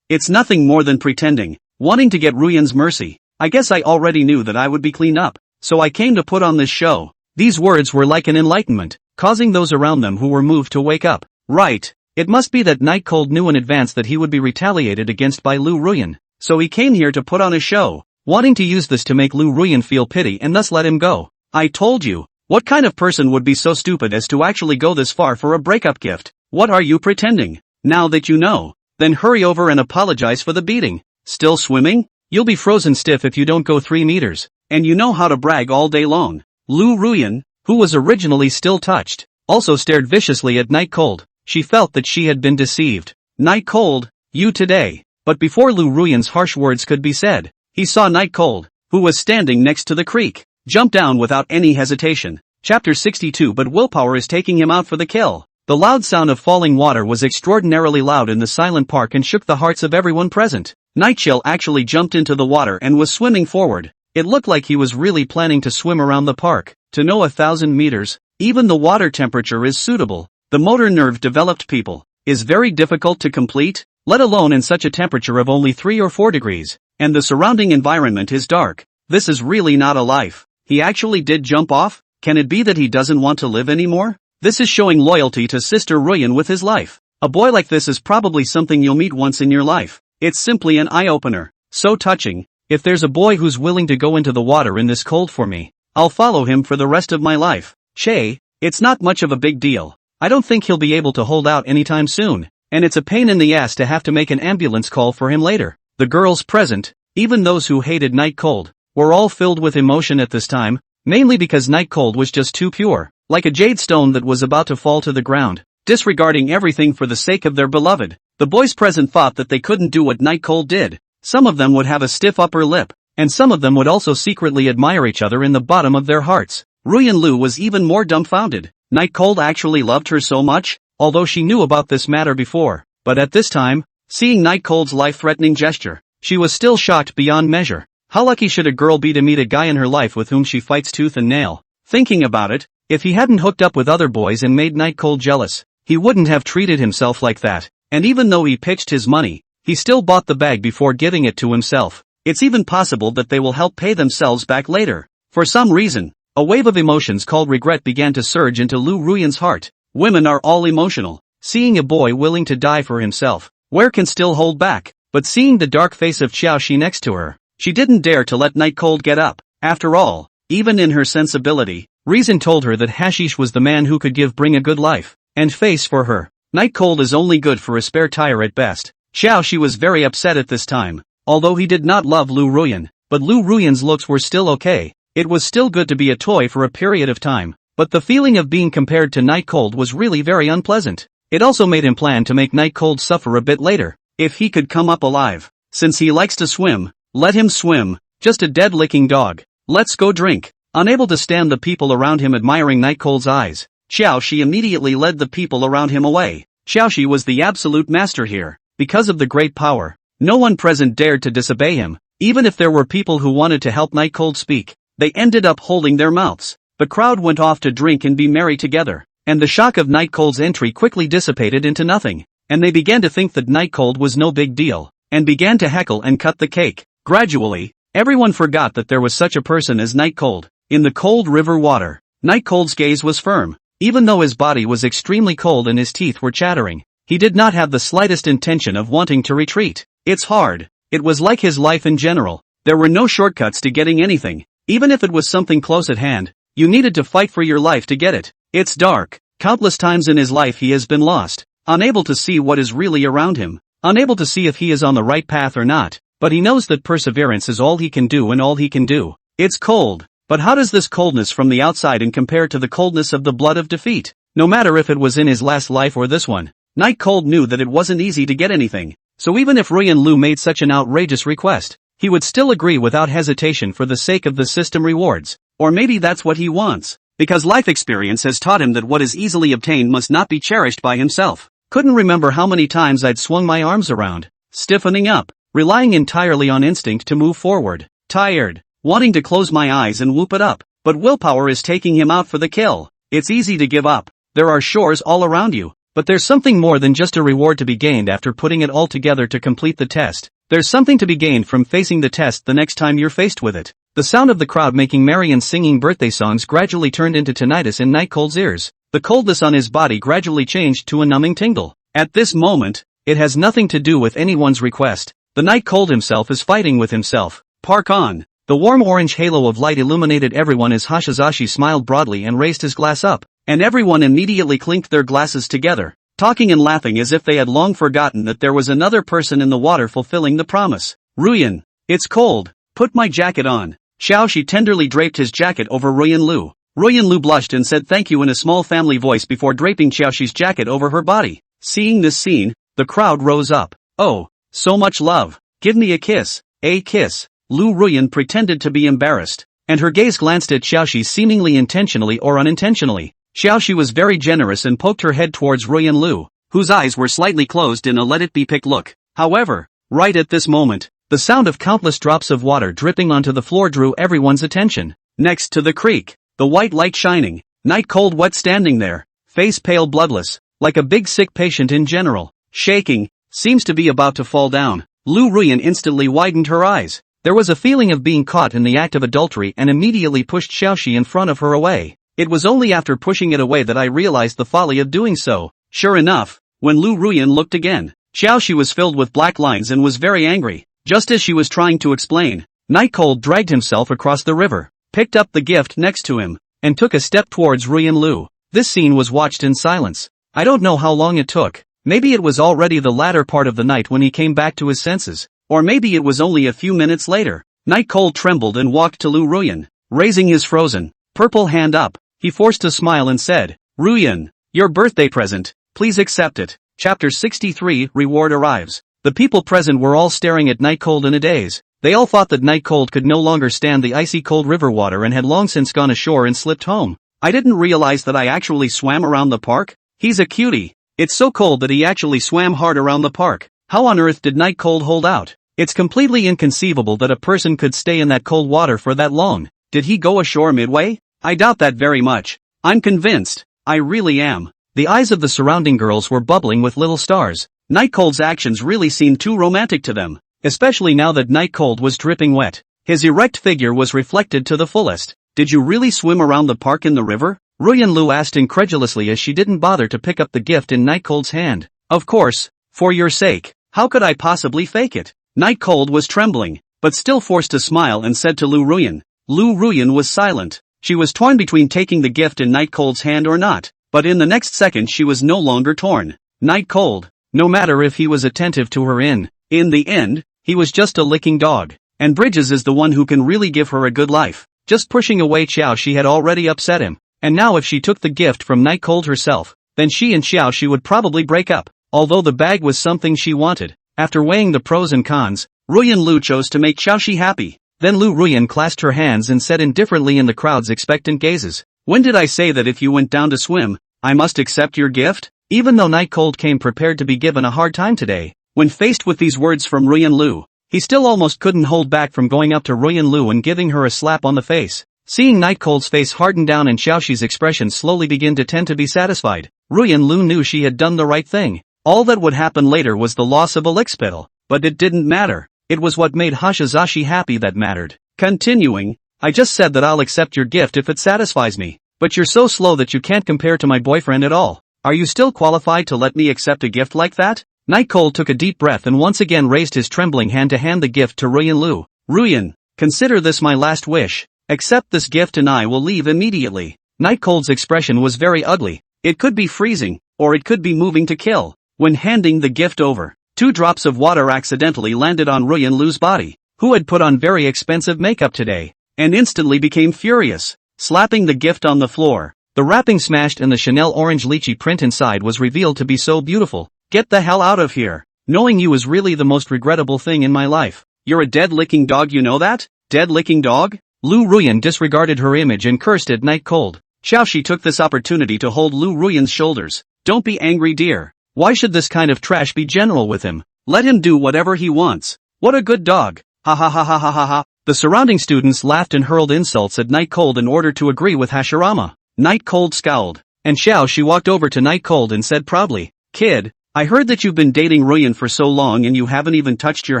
It's nothing more than pretending, wanting to get Ruyan's mercy. I guess I already knew that I would be cleaned up, so I came to put on this show. These words were like an enlightenment, causing those around them who were moved to wake up. Right. It must be that Night Cold knew in advance that he would be retaliated against by Lu Ruyan, so he came here to put on a show, wanting to use this to make Lu Ruyan feel pity and thus let him go. I told you, what kind of person would be so stupid as to actually go this far for a breakup gift? What are you pretending? Now that you know, then hurry over and apologize for the beating. Still swimming? You'll be frozen stiff if you don't go 3 meters, and you know how to brag all day long. Lu Ruyan, who was originally still touched, also stared viciously at Night Cold. She felt that she had been deceived. Night Cold, you today. But before Lu Ruyan's harsh words could be said, he saw Night Cold, who was standing next to the creek, jump down without any hesitation. Chapter 62. But willpower is taking him out for the kill. The loud sound of falling water was extraordinarily loud in the silent park and shook the hearts of everyone present. Nightshell actually jumped into the water and was swimming forward. It looked like he was really planning to swim around the park. To know 1,000 meters, even the water temperature is suitable. The motor nerve developed people is very difficult to complete, let alone in such a temperature of only 3 or 4 degrees, and the surrounding environment is dark. This is really not a life. He actually did jump off? Can it be that he doesn't want to live anymore? This is showing loyalty to Sister Ruyan with his life. A boy like this is probably something you'll meet once in your life. It's simply an eye-opener. So touching. If there's a boy who's willing to go into the water in this cold for me, I'll follow him for the rest of my life. Che, it's not much of a big deal. I don't think he'll be able to hold out anytime soon, and it's a pain in the ass to have to make an ambulance call for him later. The girls present, even those who hated Night Cold, were all filled with emotion at this time, mainly because Night Cold was just too pure, like a jade stone that was about to fall to the ground, disregarding everything for the sake of their beloved. The boys present thought that they couldn't do what Night Cold did. Some of them would have a stiff upper lip, and some of them would also secretly admire each other in the bottom of their hearts. Ruyan Lu was even more dumbfounded. Night Cold actually loved her so much, although she knew about this matter before. But at this time, seeing Night Cold's life-threatening gesture, she was still shocked beyond measure. How lucky should a girl be to meet a guy in her life with whom she fights tooth and nail? Thinking about it, if he hadn't hooked up with other boys and made Night Cold jealous, he wouldn't have treated himself like that. And even though he pitched his money, he still bought the bag before giving it to himself. It's even possible that they will help pay themselves back later. For some reason, a wave of emotions called regret began to surge into Lu Ruyan's heart. Women are all emotional. Seeing a boy willing to die for himself, where can still hold back? But seeing the dark face of Xiaoxi next to her, she didn't dare to let Night Cold get up. After all, even in her sensibility, reason told her that Hashish was the man who could bring a good life and face for her. Night Cold is only good for a spare tire at best. Xiaoxi was very upset at this time. Although he did not love Lu Ruyan, but Lu Ruyan's looks were still okay. It was still good to be a toy for a period of time, but the feeling of being compared to Night Cold was really very unpleasant. It also made him plan to make Night Cold suffer a bit later, if he could come up alive. Since he likes to swim, let him swim, just a dead-licking dog. Let's go drink. Unable to stand the people around him admiring Night Cold's eyes, Xiaoxi immediately led the people around him away. Xiaoxi was the absolute master here. Because of the great power, no one present dared to disobey him. Even if there were people who wanted to help Night Cold speak, they ended up holding their mouths. The crowd went off to drink and be merry together, and the shock of Night Cold's entry quickly dissipated into nothing, and they began to think that Night Cold was no big deal. and began to heckle and cut the cake. Gradually, everyone forgot that there was such a person as Night Cold. In the cold river water, Night Cold's gaze was firm. Even though his body was extremely cold and his teeth were chattering, he did not have the slightest intention of wanting to retreat. It's hard. It was like his life in general. There were no shortcuts to getting anything. Even if it was something close at hand, you needed to fight for your life to get it. It's dark. Countless times in his life he has been lost, unable to see what is really around him, unable to see if he is on the right path or not, but he knows that perseverance is all he can do and all he can do. It's cold. But how does this coldness from the outside compare to the coldness of the blood of defeat? No matter if it was in his last life or this one, Night Cold knew that it wasn't easy to get anything. So even if Ruyan Lu made such an outrageous request, he would still agree without hesitation for the sake of the system rewards. Or maybe that's what he wants. Because life experience has taught him that what is easily obtained must not be cherished by himself. Couldn't remember how many times I'd swung my arms around, stiffening up, relying entirely on instinct to move forward, tired, wanting to close my eyes and whoop it up, but willpower is taking him out for the kill. It's easy to give up. There are shores all around you, but there's something more than just a reward to be gained after putting it all together to complete the test. There's something to be gained from facing the test the next time you're faced with it. The sound of the crowd making merry and singing birthday songs gradually turned into tinnitus in Night Cold's ears. The coldness on his body gradually changed to a numbing tingle. At this moment, it has nothing to do with anyone's request. The Night Cold himself is fighting with himself. Park on. The warm orange halo of light illuminated everyone as Hashizashi smiled broadly and raised his glass up, and everyone immediately clinked their glasses together, talking and laughing as if they had long forgotten that there was another person in the water fulfilling the promise. Ruyan, it's cold. Put my jacket on. Xiaoxi tenderly draped his jacket over Ruyan Lu. Ruyan Lu blushed and said thank you in a small family voice before draping Xiaoxi's jacket over her body. Seeing this scene, the crowd rose up. Oh, so much love. Give me a kiss. A kiss. Lu Ruyan pretended to be embarrassed, and her gaze glanced at Xiaoxi seemingly intentionally or unintentionally. Xiaoxi was very generous and poked her head towards Ruyan Lu, whose eyes were slightly closed in a let-it-be-pick look. However, right at this moment, the sound of countless drops of water dripping onto the floor drew everyone's attention. Next to the creek, the white light shining, Night Cold wet standing there, face pale bloodless, like a big sick patient in general, shaking, seems to be about to fall down. Lu Ruyan instantly widened her eyes. There was a feeling of being caught in the act of adultery and immediately pushed Xiaoxi in front of her away. It was only after pushing it away that I realized the folly of doing so. Sure enough, when Lu Ruyan looked again, Xiaoxi was filled with black lines and was very angry. Just as she was trying to explain, Night Cold dragged himself across the river, picked up the gift next to him, and took a step towards Ruyan Lu. This scene was watched in silence. I don't know how long it took. Maybe it was already the latter part of the night when he came back to his senses. Or maybe it was only a few minutes later. Night Cold trembled and walked to Lu Ruyan. Raising his frozen, purple hand up, he forced a smile and said, Ruyan, your birthday present, please accept it. Chapter 63 Reward arrives. The people present were all staring at Night Cold in a daze. They all thought that Night Cold could no longer stand the icy cold river water and had long since gone ashore and slipped home. I didn't realize that I actually swam around the park. He's a cutie. It's so cold that he actually swam hard around the park. How on earth did Night Cold hold out? It's completely inconceivable that a person could stay in that cold water for that long. Did he go ashore midway? I doubt that very much. I'm convinced. I really am. The eyes of the surrounding girls were bubbling with little stars. Night Cold's actions really seemed too romantic to them, especially now that Night Cold was dripping wet. His erect figure was reflected to the fullest. Did you really swim around the park in the river? Ruyan Lu asked incredulously as she didn't bother to pick up the gift in Night Cold's hand. Of course, for your sake. How could I possibly fake it? Night Cold was trembling, but still forced a smile and said to Lu Ruyan. Lu Ruyan was silent. She was torn between taking the gift in Night Cold's hand or not, but in the next second she was no longer torn. Night Cold, no matter if he was attentive to her in the end, he was just a licking dog, and Bridges is the one who can really give her a good life. Just pushing away Xiaoxi had already upset him, and now if she took the gift from Night Cold herself, then she and Xiaoxi would probably break up, although the bag was something she wanted. After weighing the pros and cons, Ruyan Lu chose to make Xiaoxi happy. Then Lu Ruyan clasped her hands and said indifferently in the crowd's expectant gazes, when did I say that if you went down to swim, I must accept your gift? Even though Night Cold came prepared to be given a hard time today, when faced with these words from Ruyan Lu, he still almost couldn't hold back from going up to Ruyan Lu and giving her a slap on the face. Seeing Night Cold's face harden down and Xiaoxi's expression slowly begin to tend to be satisfied, Ruyan Lu knew she had done the right thing. All that would happen later was the loss of Elixpetal. but it didn't matter. It was what made Hashizashi happy that mattered. Continuing, I just said that I'll accept your gift if it satisfies me. But you're so slow that you can't compare to my boyfriend at all. Are you still qualified to let me accept a gift like that? Night Cold took a deep breath and once again raised his trembling hand to hand the gift to Ruyan Lu. Ruyan, consider this my last wish. Accept this gift and I will leave immediately. Night Cold's expression was very ugly. It could be freezing, or it could be moving to kill. When handing the gift over, 2 drops of water accidentally landed on Ruyan Lu's body, who had put on very expensive makeup today, and instantly became furious, slapping the gift on the floor. The wrapping smashed and the Chanel orange lychee print inside was revealed to be so beautiful. Get the hell out of here. Knowing you is really the most regrettable thing in my life. You're a dead-licking dog, you know that? Dead-licking dog? Lu Ruyan disregarded her image and cursed at Night Cold. Xiaoxi took this opportunity to hold Lu Ruyan's shoulders. Don't be angry, dear. Why should this kind of trash be general with him? Let him do whatever he wants. What a good dog. Ha ha ha ha ha ha ha. The surrounding students laughed and hurled insults at Night Cold in order to agree with Hashirama. Night Cold scowled, and Xiaoxi walked over to Night Cold and said proudly, Kid, I heard that you've been dating Ruyan for so long and you haven't even touched your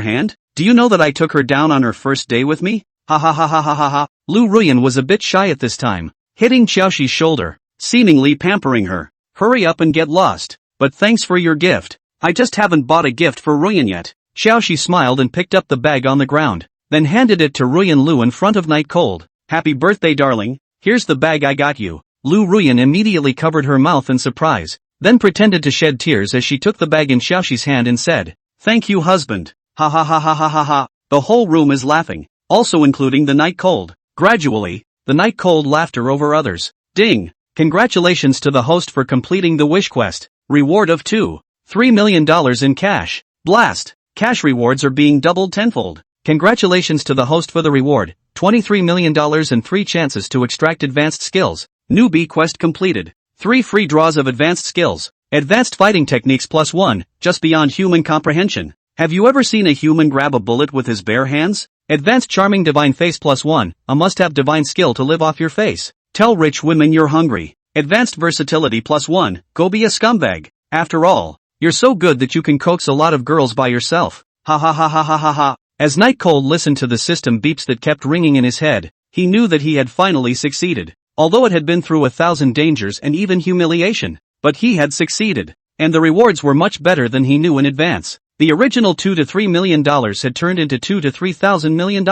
hand? Do you know that I took her down on her first day with me? Ha ha ha ha ha ha ha. Lu Ruyan was a bit shy at this time, hitting Xiaoxi's shoulder, seemingly pampering her. Hurry up and get lost. But thanks for your gift. I just haven't bought a gift for Ruyan yet. Xiaoxi smiled and picked up the bag on the ground, then handed it to Ruyan Lu in front of Night Cold. Happy birthday, darling. Here's the bag I got you. Lu Ruyan immediately covered her mouth in surprise, then pretended to shed tears as she took the bag in Xiaoxi's hand and said, Thank you, husband. Ha ha ha ha ha ha ha. The whole room is laughing, also including the Night Cold. Gradually, the Night Cold laughter over others. Ding! Congratulations to the host for completing the wish quest. Reward of $2.3 million in cash. Blast! Cash rewards are being doubled tenfold. Congratulations to the host for the reward, $23 million and 3 chances to extract advanced skills. Newbie quest completed. 3 free draws of advanced skills. Advanced fighting techniques +1, just beyond human comprehension. Have you ever seen a human grab a bullet with his bare hands? Advanced charming divine face +1, a must-have divine skill to live off your face. Tell rich women you're hungry. Advanced versatility +1, go be a scumbag. After all, you're so good that you can coax a lot of girls by yourself. Ha ha ha ha ha ha ha. As Night Cold listened to the system beeps that kept ringing in his head, he knew that he had finally succeeded. Although it had been through 1,000 dangers and even humiliation, but he had succeeded, and the rewards were much better than he knew in advance. The original $2 to $3 million had turned into $2 to $3,000 million.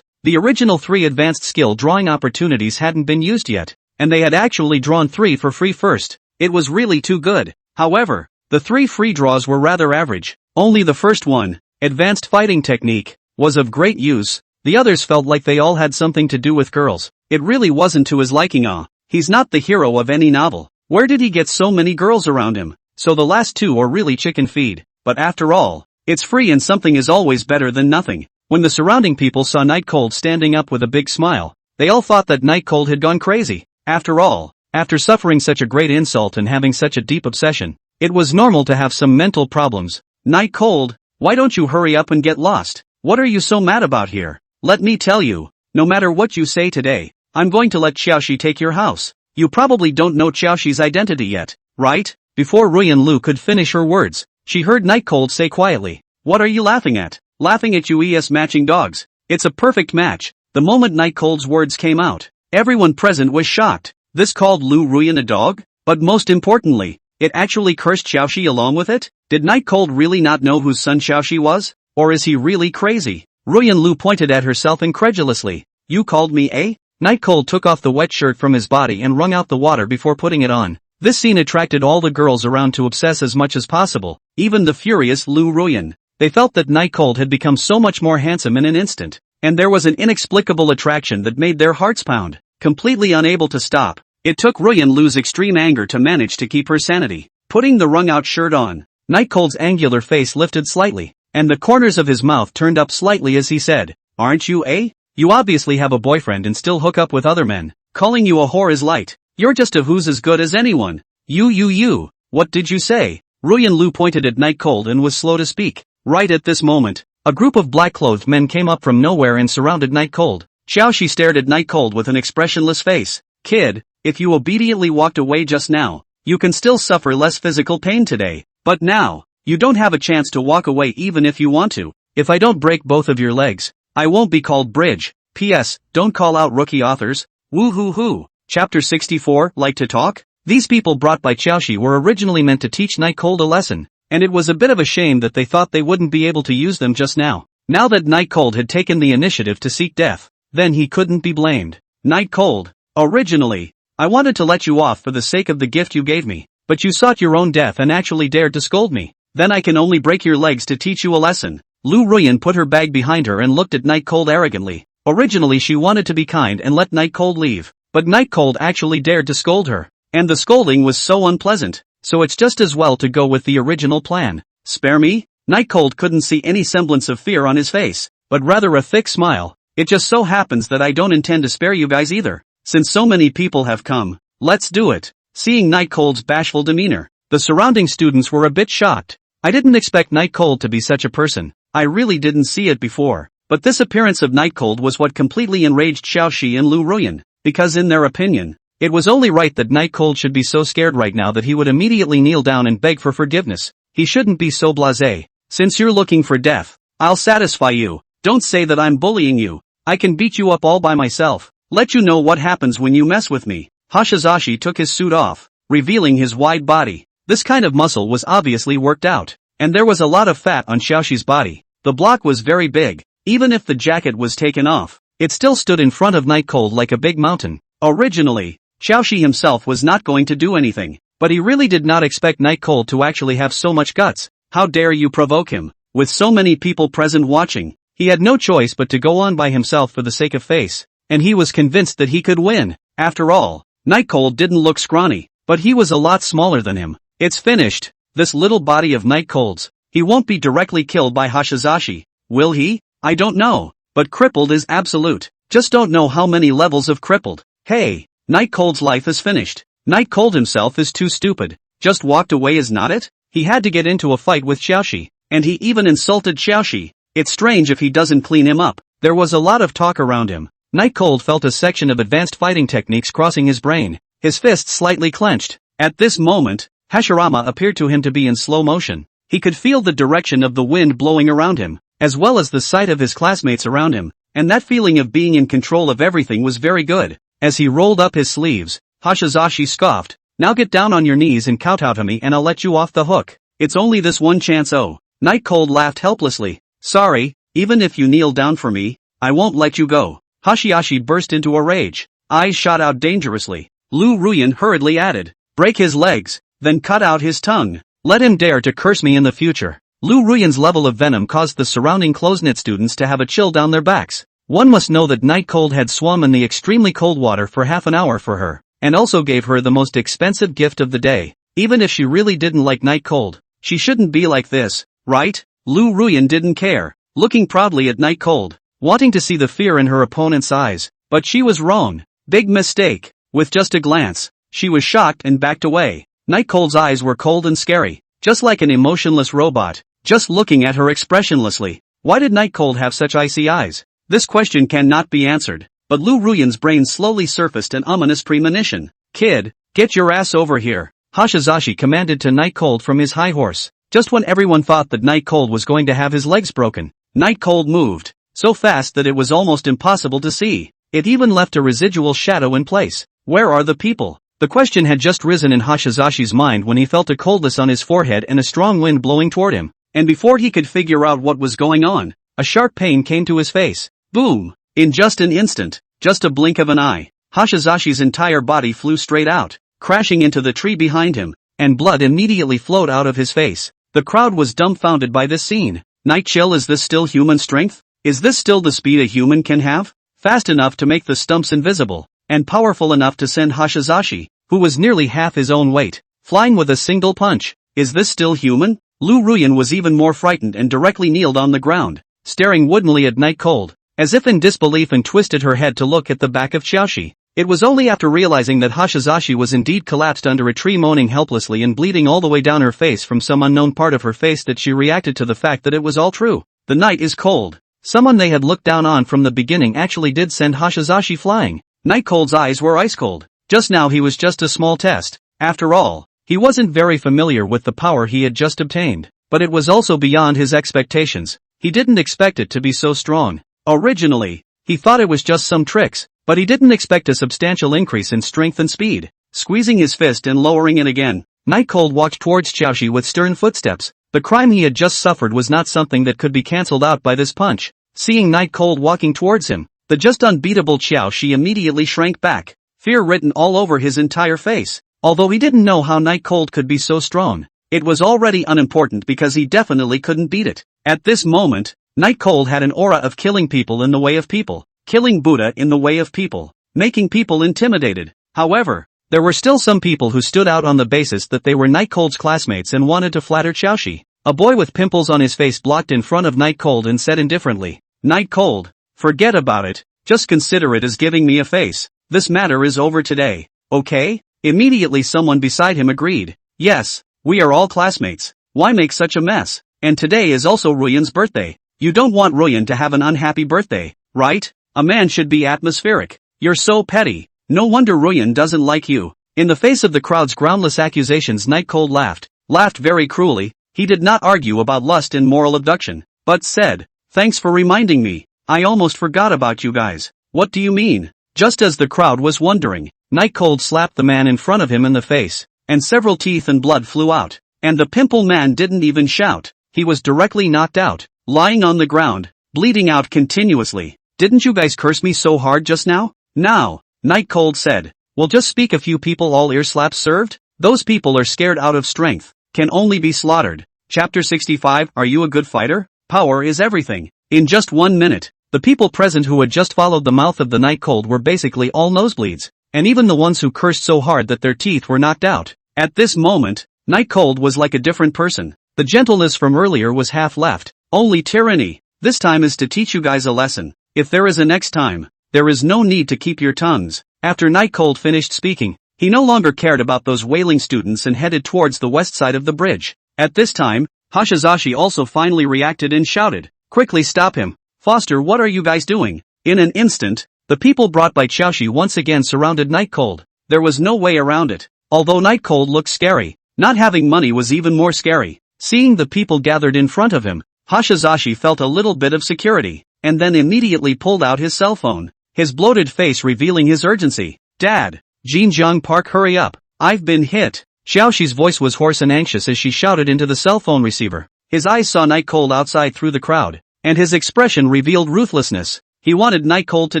The original 3 advanced skill drawing opportunities hadn't been used yet, and they had actually drawn 3 for free first. It was really too good. However, the 3 free draws were rather average. Only the first one, advanced fighting technique, was of great use. The others felt like they all had something to do with girls. It really wasn't to his liking. He's not the hero of any novel. Where did he get so many girls around him? So the last 2 are really chicken feed. But after all, it's free and something is always better than nothing. When the surrounding people saw Night Cold standing up with a big smile, they all thought that Night Cold had gone crazy. After all, after suffering such a great insult and having such a deep obsession, it was normal to have some mental problems. Night Cold, why don't you hurry up and get lost? What are you so mad about here? Let me tell you, no matter what you say today, I'm going to let Xiaoxi take your house. You probably don't know Xiaoxi's identity yet, right? Before Ruyan Lu could finish her words, she heard Night Cold say quietly, What are you laughing at? Laughing at you matching dogs. It's a perfect match. The moment Night Cold's words came out, everyone present was shocked. This called Lu Ruyan a dog? But most importantly, it actually cursed Xiaoxi along with it? Did Night Cold really not know whose son Xiaoxi was? Or is he really crazy? Ruyan Lu pointed at herself incredulously. You called me a? Night Cold took off the wet shirt from his body and wrung out the water before putting it on. This scene attracted all the girls around to obsess as much as possible, even the furious Lu Ruyan. They felt that Night Cold had become so much more handsome in an instant, and there was an inexplicable attraction that made their hearts pound. Completely unable to stop, it took Ruyan Lu's extreme anger to manage to keep her sanity. Putting the wrung-out shirt on, Night Cold's angular face lifted slightly, and the corners of his mouth turned up slightly as he said, Aren't you a? You obviously have a boyfriend and still hook up with other men. Calling you a whore is light. You're just a who's as good as anyone. You. What did you say? Ruyan Lu pointed at Night Cold and was slow to speak. Right at this moment, a group of black-clothed men came up from nowhere and surrounded Night Cold. Xiaoxi stared at Night Cold with an expressionless face. Kid, if you obediently walked away just now, you can still suffer less physical pain today. But now, You don't have a chance to walk away even if you want to. If I don't break both of your legs, I won't be called Bridge. P.S. Don't call out rookie authors. Woo hoo hoo. Chapter 64, Like to Talk? These people brought by Xiaoxi were originally meant to teach Night Cold a lesson, and it was a bit of a shame that they thought they wouldn't be able to use them just now. Now that Night Cold had taken the initiative to seek death, then he couldn't be blamed. Night Cold. Originally, I wanted to let you off for the sake of the gift you gave me, but you sought your own death and actually dared to scold me. Then I can only break your legs to teach you a lesson. Lu Ruyan put her bag behind her and looked at Night Cold arrogantly. Originally she wanted to be kind and let Night Cold leave, but Night Cold actually dared to scold her. And the scolding was so unpleasant, so it's just as well to go with the original plan. Spare me? Night Cold couldn't see any semblance of fear on his face, but rather a thick smile. It just so happens that I don't intend to spare you guys either. Since so many people have come, let's do it. Seeing Night Cold's bashful demeanor, the surrounding students were a bit shocked. I didn't expect Night Cold to be such a person. I really didn't see it before. But this appearance of Night Cold was what completely enraged Xiaoxi and Lu Ruyan, because in their opinion, it was only right that Night Cold should be so scared right now that he would immediately kneel down and beg for forgiveness. He shouldn't be so blasé. Since you're looking for death, I'll satisfy you. Don't say that I'm bullying you. I can beat you up all by myself. Let you know what happens when you mess with me. Hashizashi took his suit off, revealing his wide body. This kind of muscle was obviously worked out, and there was a lot of fat on Xiaoxi's body. The block was very big. Even if the jacket was taken off, it still stood in front of Night Cold like a big mountain. Originally, Xiaoxi himself was not going to do anything, but he really did not expect Night Cold to actually have so much guts. How dare you provoke him? With so many people present watching, he had no choice but to go on by himself for the sake of face, and he was convinced that he could win. After all, Night Cold didn't look scrawny, but he was a lot smaller than him. It's finished. This little body of Night Cold's. He won't be directly killed by Hashizashi, will he? I don't know, but crippled is absolute. Just don't know how many levels of crippled. Hey, Night Cold's life is finished. Night Cold himself is too stupid. Just walked away is not it? He had to get into a fight with Xiaoxi, and he even insulted Xiaoxi. It's strange if he doesn't clean him up. There was a lot of talk around him. Night Cold felt a section of advanced fighting techniques crossing his brain. His fists slightly clenched. At this moment, Hashirama appeared to him to be in slow motion. He could feel the direction of the wind blowing around him, as well as the sight of his classmates around him, and that feeling of being in control of everything was very good. As he rolled up his sleeves, Hashizashi scoffed, "Now get down on your knees and kowtow to me and I'll let you off the hook. It's only this one chance." Oh. Night Cold laughed helplessly. "Sorry, even if you kneel down for me, I won't let you go." Hashizashi burst into a rage. Eyes shot out dangerously. Lu Ruyan hurriedly added, "Break his legs, then cut out his tongue. Let him dare to curse me in the future." Lu Ruyan's level of venom caused the surrounding close-knit students to have a chill down their backs. One must know that Night Cold had swum in the extremely cold water for half an hour for her, and also gave her the most expensive gift of the day. Even if she really didn't like Night Cold, she shouldn't be like this, right? Lu Ruyan didn't care, looking proudly at Night Cold, wanting to see the fear in her opponent's eyes, but she was wrong. Big mistake. With just a glance, she was shocked and backed away. Night Cold's eyes were cold and scary, just like an emotionless robot, just looking at her expressionlessly. Why did Night Cold have such icy eyes? This question cannot be answered, but Lu Ruyan's brain slowly surfaced an ominous premonition. "Kid, get your ass over here," Hashizashi commanded to Night Cold from his high horse. Just when everyone thought that Night Cold was going to have his legs broken, Night Cold moved, so fast that it was almost impossible to see. It even left a residual shadow in place. Where are the people? The question had just risen in Hashizashi's mind when he felt a coldness on his forehead and a strong wind blowing toward him, and before he could figure out what was going on, a sharp pain came to his face. Boom! In just an instant, just a blink of an eye, Hashizashi's entire body flew straight out, crashing into the tree behind him, and blood immediately flowed out of his face. The crowd was dumbfounded by this scene. Night Chill, is this still human strength? Is this still the speed a human can have? Fast enough to make the stumps invisible, and powerful enough to send Hashizashi, who was nearly half his own weight, flying with a single punch. Is this still human? Lu Ruyan was even more frightened and directly kneeled on the ground, staring woodenly at Night Cold, as if in disbelief, and twisted her head to look at the back of Xiaoxi. It was only after realizing that Hashizashi was indeed collapsed under a tree, moaning helplessly and bleeding all the way down her face from some unknown part of her face, that she reacted to the fact that it was all true. The night is cold. Someone they had looked down on from the beginning actually did send Hashizashi flying. Night Cold's eyes were ice cold. Just now he was just a small test. After all, he wasn't very familiar with the power he had just obtained. but it was also beyond his expectations. He didn't expect it to be so strong. Originally, he thought it was just some tricks, but he didn't expect a substantial increase in strength and speed. Squeezing his fist and lowering it again, Night Cold walked towards Xiaoxi with stern footsteps. The crime he had just suffered was not something that could be cancelled out by this punch. Seeing Night Cold walking towards him, the just unbeatable Xiaoxi immediately shrank back, fear written all over his entire face. Although he didn't know how Night Cold could be so strong, it was already unimportant because he definitely couldn't beat it. At this moment, Night Cold had an aura of killing people in the way of people, killing Buddha in the way of people, making people intimidated. However, there were still some people who stood out on the basis that they were Night Cold's classmates and wanted to flatter Xiaoxi. A boy with pimples on his face blocked in front of Night Cold and said indifferently, "Night Cold, forget about it, just consider it as giving me a face. This matter is over today, okay?" Immediately someone beside him agreed, "Yes, we are all classmates, why make such a mess? And today is also Ruyan's birthday. You don't want Ruyan to have an unhappy birthday, right? A man should be atmospheric. You're so petty, no wonder Ruyan doesn't like you." In the face of the crowd's groundless accusations, Night Cold laughed very cruelly. He did not argue about lust and moral abduction, but said, "Thanks for reminding me, I almost forgot about you guys." "What do you mean?" Just as the crowd was wondering, Night Cold slapped the man in front of him in the face, and several teeth and blood flew out. And the pimple man didn't even shout, he was directly knocked out, lying on the ground, bleeding out continuously. "Didn't you guys curse me so hard just now?" "Now," Night Cold said, "we'll just speak a few people all ear slaps served? Those people are scared out of strength, can only be slaughtered." Chapter 65. Are you a good fighter? Power is everything. In just 1 minute, the people present who had just followed the mouth of the Night Cold were basically all nosebleeds, and even the ones who cursed so hard that their teeth were knocked out. At this moment, Night Cold was like a different person. The gentleness from earlier was half left. Only tyranny. This time is to teach you guys a lesson. If there is a next time, there is no need to keep your tongues. After Night Cold finished speaking, he no longer cared about those wailing students and headed towards the west side of the bridge. At this time, Hashizashi also finally reacted and shouted, "Quickly stop him. Foster, what are you guys doing?" In an instant, the people brought by Xiaoxi once again surrounded Night Cold. There was no way around it. Although Night Cold looked scary, not having money was even more scary. Seeing the people gathered in front of him, Hashizashi felt a little bit of security, and then immediately pulled out his cell phone, his bloated face revealing his urgency. "Dad, Jinjiang Park, hurry up, I've been hit." Xiaoxi's voice was hoarse and anxious as she shouted into the cell phone receiver. His eyes saw Night Cold outside through the crowd, and his expression revealed ruthlessness. He wanted Night Cold to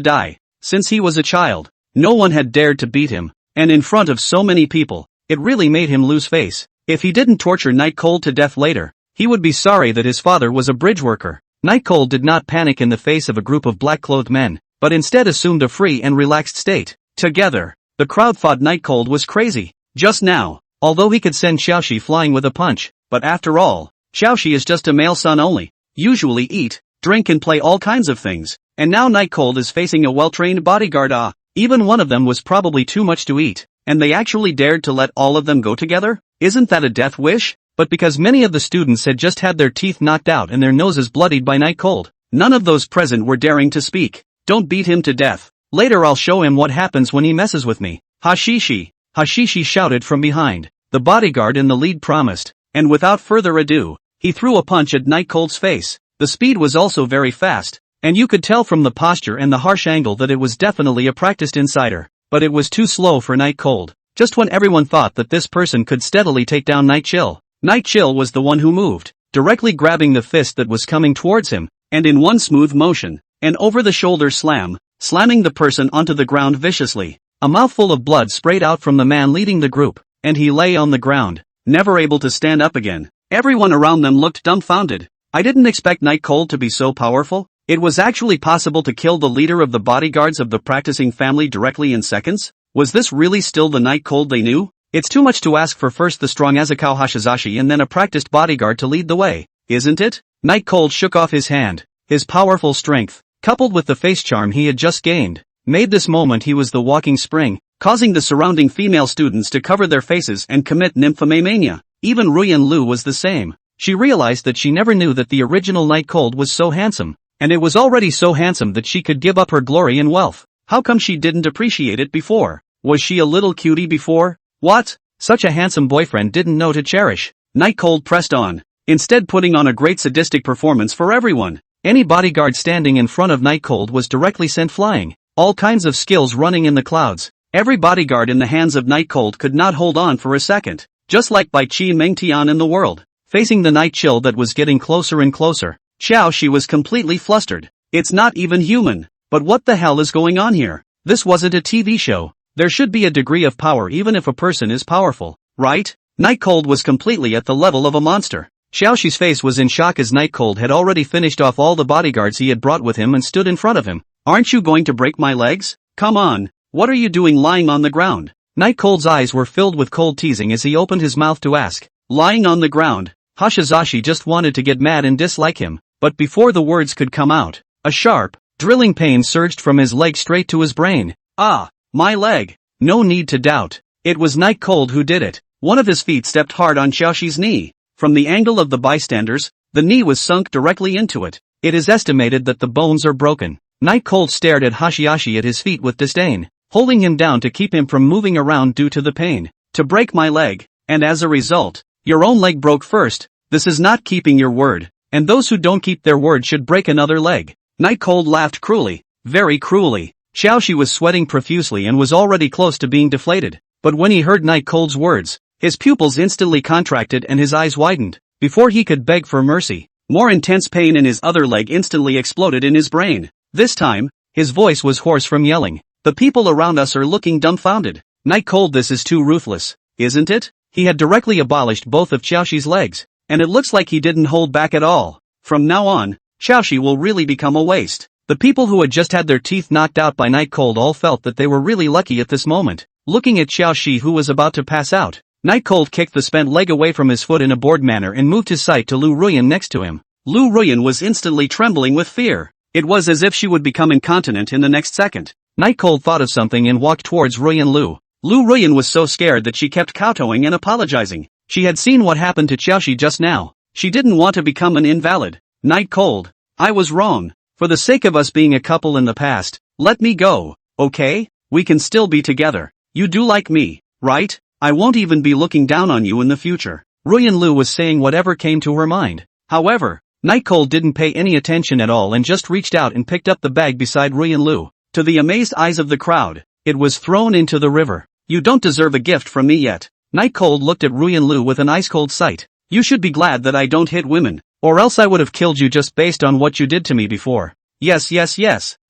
die. Since he was a child, no one had dared to beat him, and in front of so many people, it really made him lose face. If he didn't torture Night Cold to death later, he would be sorry that his father was a bridge worker. Night Cold did not panic in the face of a group of black-clothed men, but instead assumed a free and relaxed state. Together, the crowd thought Night Cold was crazy. Just now, although he could send Xiaoxi flying with a punch, but after all, Xiaoxi is just a male son only, usually eat, drink and play all kinds of things, and now Night Cold is facing a well-trained bodyguard. Even one of them was probably too much to eat, and they actually dared to let all of them go together? Isn't that a death wish? But because many of the students had just had their teeth knocked out and their noses bloodied by Night Cold, none of those present were daring to speak. "Don't beat him to death. Later I'll show him what happens when he messes with me." "Hashishi!" Hashishi shouted from behind. The bodyguard in the lead promised, and without further ado, he threw a punch at Night Cold's face. The speed was also very fast, and you could tell from the posture and the harsh angle that it was definitely a practiced insider. But it was too slow for Night Cold. Just when everyone thought that this person could steadily take down Night Chill, Night Chill was the one who moved, directly grabbing the fist that was coming towards him, and in one smooth motion, an over-the-shoulder slam, slamming the person onto the ground viciously. A mouthful of blood sprayed out from the man leading the group, and he lay on the ground, never able to stand up again. Everyone around them looked dumbfounded. I didn't expect Night Cold to be so powerful. It was actually possible to kill the leader of the bodyguards of the practicing family directly in seconds? Was this really still the Night Cold they knew? It's too much to ask for first the strong Azekao Hashizashi and then a practiced bodyguard to lead the way, isn't it? Night Cold shook off his hand. His powerful strength, coupled with the face charm he had just gained, made this moment he was the walking spring, causing the surrounding female students to cover their faces and commit nymphomania. Even Ruyan Lu was the same. She realized that she never knew that the original Night Cold was so handsome, and it was already so handsome that she could give up her glory and wealth. How come she didn't appreciate it before? Was she a little cutie before? What? Such a handsome boyfriend didn't know to cherish. Night Cold pressed on, instead putting on a great sadistic performance for everyone. Any bodyguard standing in front of Night Cold was directly sent flying. All kinds of skills running in the clouds. Every bodyguard in the hands of Night Cold could not hold on for a second. Just like Bai Qi Mengtian in the world. Facing the night chill that was getting closer and closer, Xiaoxi was completely flustered. It's not even human. But what the hell is going on here? This wasn't a TV show. There should be a degree of power even if a person is powerful, right? Night Cold was completely at the level of a monster. Xiaoxi's face was in shock as Night Cold had already finished off all the bodyguards he had brought with him and stood in front of him. Aren't you going to break my legs? Come on. What are you doing lying on the ground? Night Cold's eyes were filled with cold teasing as he opened his mouth to ask. Lying on the ground. Hashizashi just wanted to get mad and dislike him, but before the words could come out, a sharp, drilling pain surged from his leg straight to his brain. Ah, my leg. No need to doubt. It was Night Cold who did it. One of his feet stepped hard on Xiaoxi's knee. From the angle of the bystanders, the knee was sunk directly into it. It is estimated that the bones are broken. Night Cold stared at Hashizashi at his feet with disdain, holding him down to keep him from moving around due to the pain. To break my leg, and as a result, your own leg broke first. This is not keeping your word, and those who don't keep their word should break another leg. Night Cold laughed cruelly, very cruelly. Xiaoxi was sweating profusely and was already close to being deflated, but when he heard Night Cold's words, his pupils instantly contracted and his eyes widened. Before he could beg for mercy, more intense pain in his other leg instantly exploded in his brain. This time, his voice was hoarse from yelling. The people around us are looking dumbfounded. Night Cold, this is too ruthless, isn't it? He had directly abolished both of Xiaoxi's legs, and it looks like he didn't hold back at all. From now on, Xiaoxi will really become a waste. The people who had just had their teeth knocked out by Night Cold all felt that they were really lucky at this moment. Looking at Xiaoxi who was about to pass out, Night Cold kicked the spent leg away from his foot in a bored manner and moved his sight to Lu Ruyan next to him. Lu Ruyan was instantly trembling with fear. It was as if she would become incontinent in the next second. Night Cold thought of something and walked towards Ruyan Lu. Lu Ruyan was so scared that she kept kowtowing and apologizing. She had seen what happened to Xiaoxi just now. She didn't want to become an invalid. Night Cold, I was wrong. For the sake of us being a couple in the past, let me go, okay? We can still be together. You do like me, right? I won't even be looking down on you in the future. Ruyan Lu was saying whatever came to her mind. However, Night Cold didn't pay any attention at all and just reached out and picked up the bag beside Ruyan Lu. To the amazed eyes of the crowd, it was thrown into the river. You don't deserve a gift from me yet. Night Cold looked at Ruyan Lu with an ice-cold sight. You should be glad that I don't hit women, or else I would have killed you just based on what you did to me before. Yes.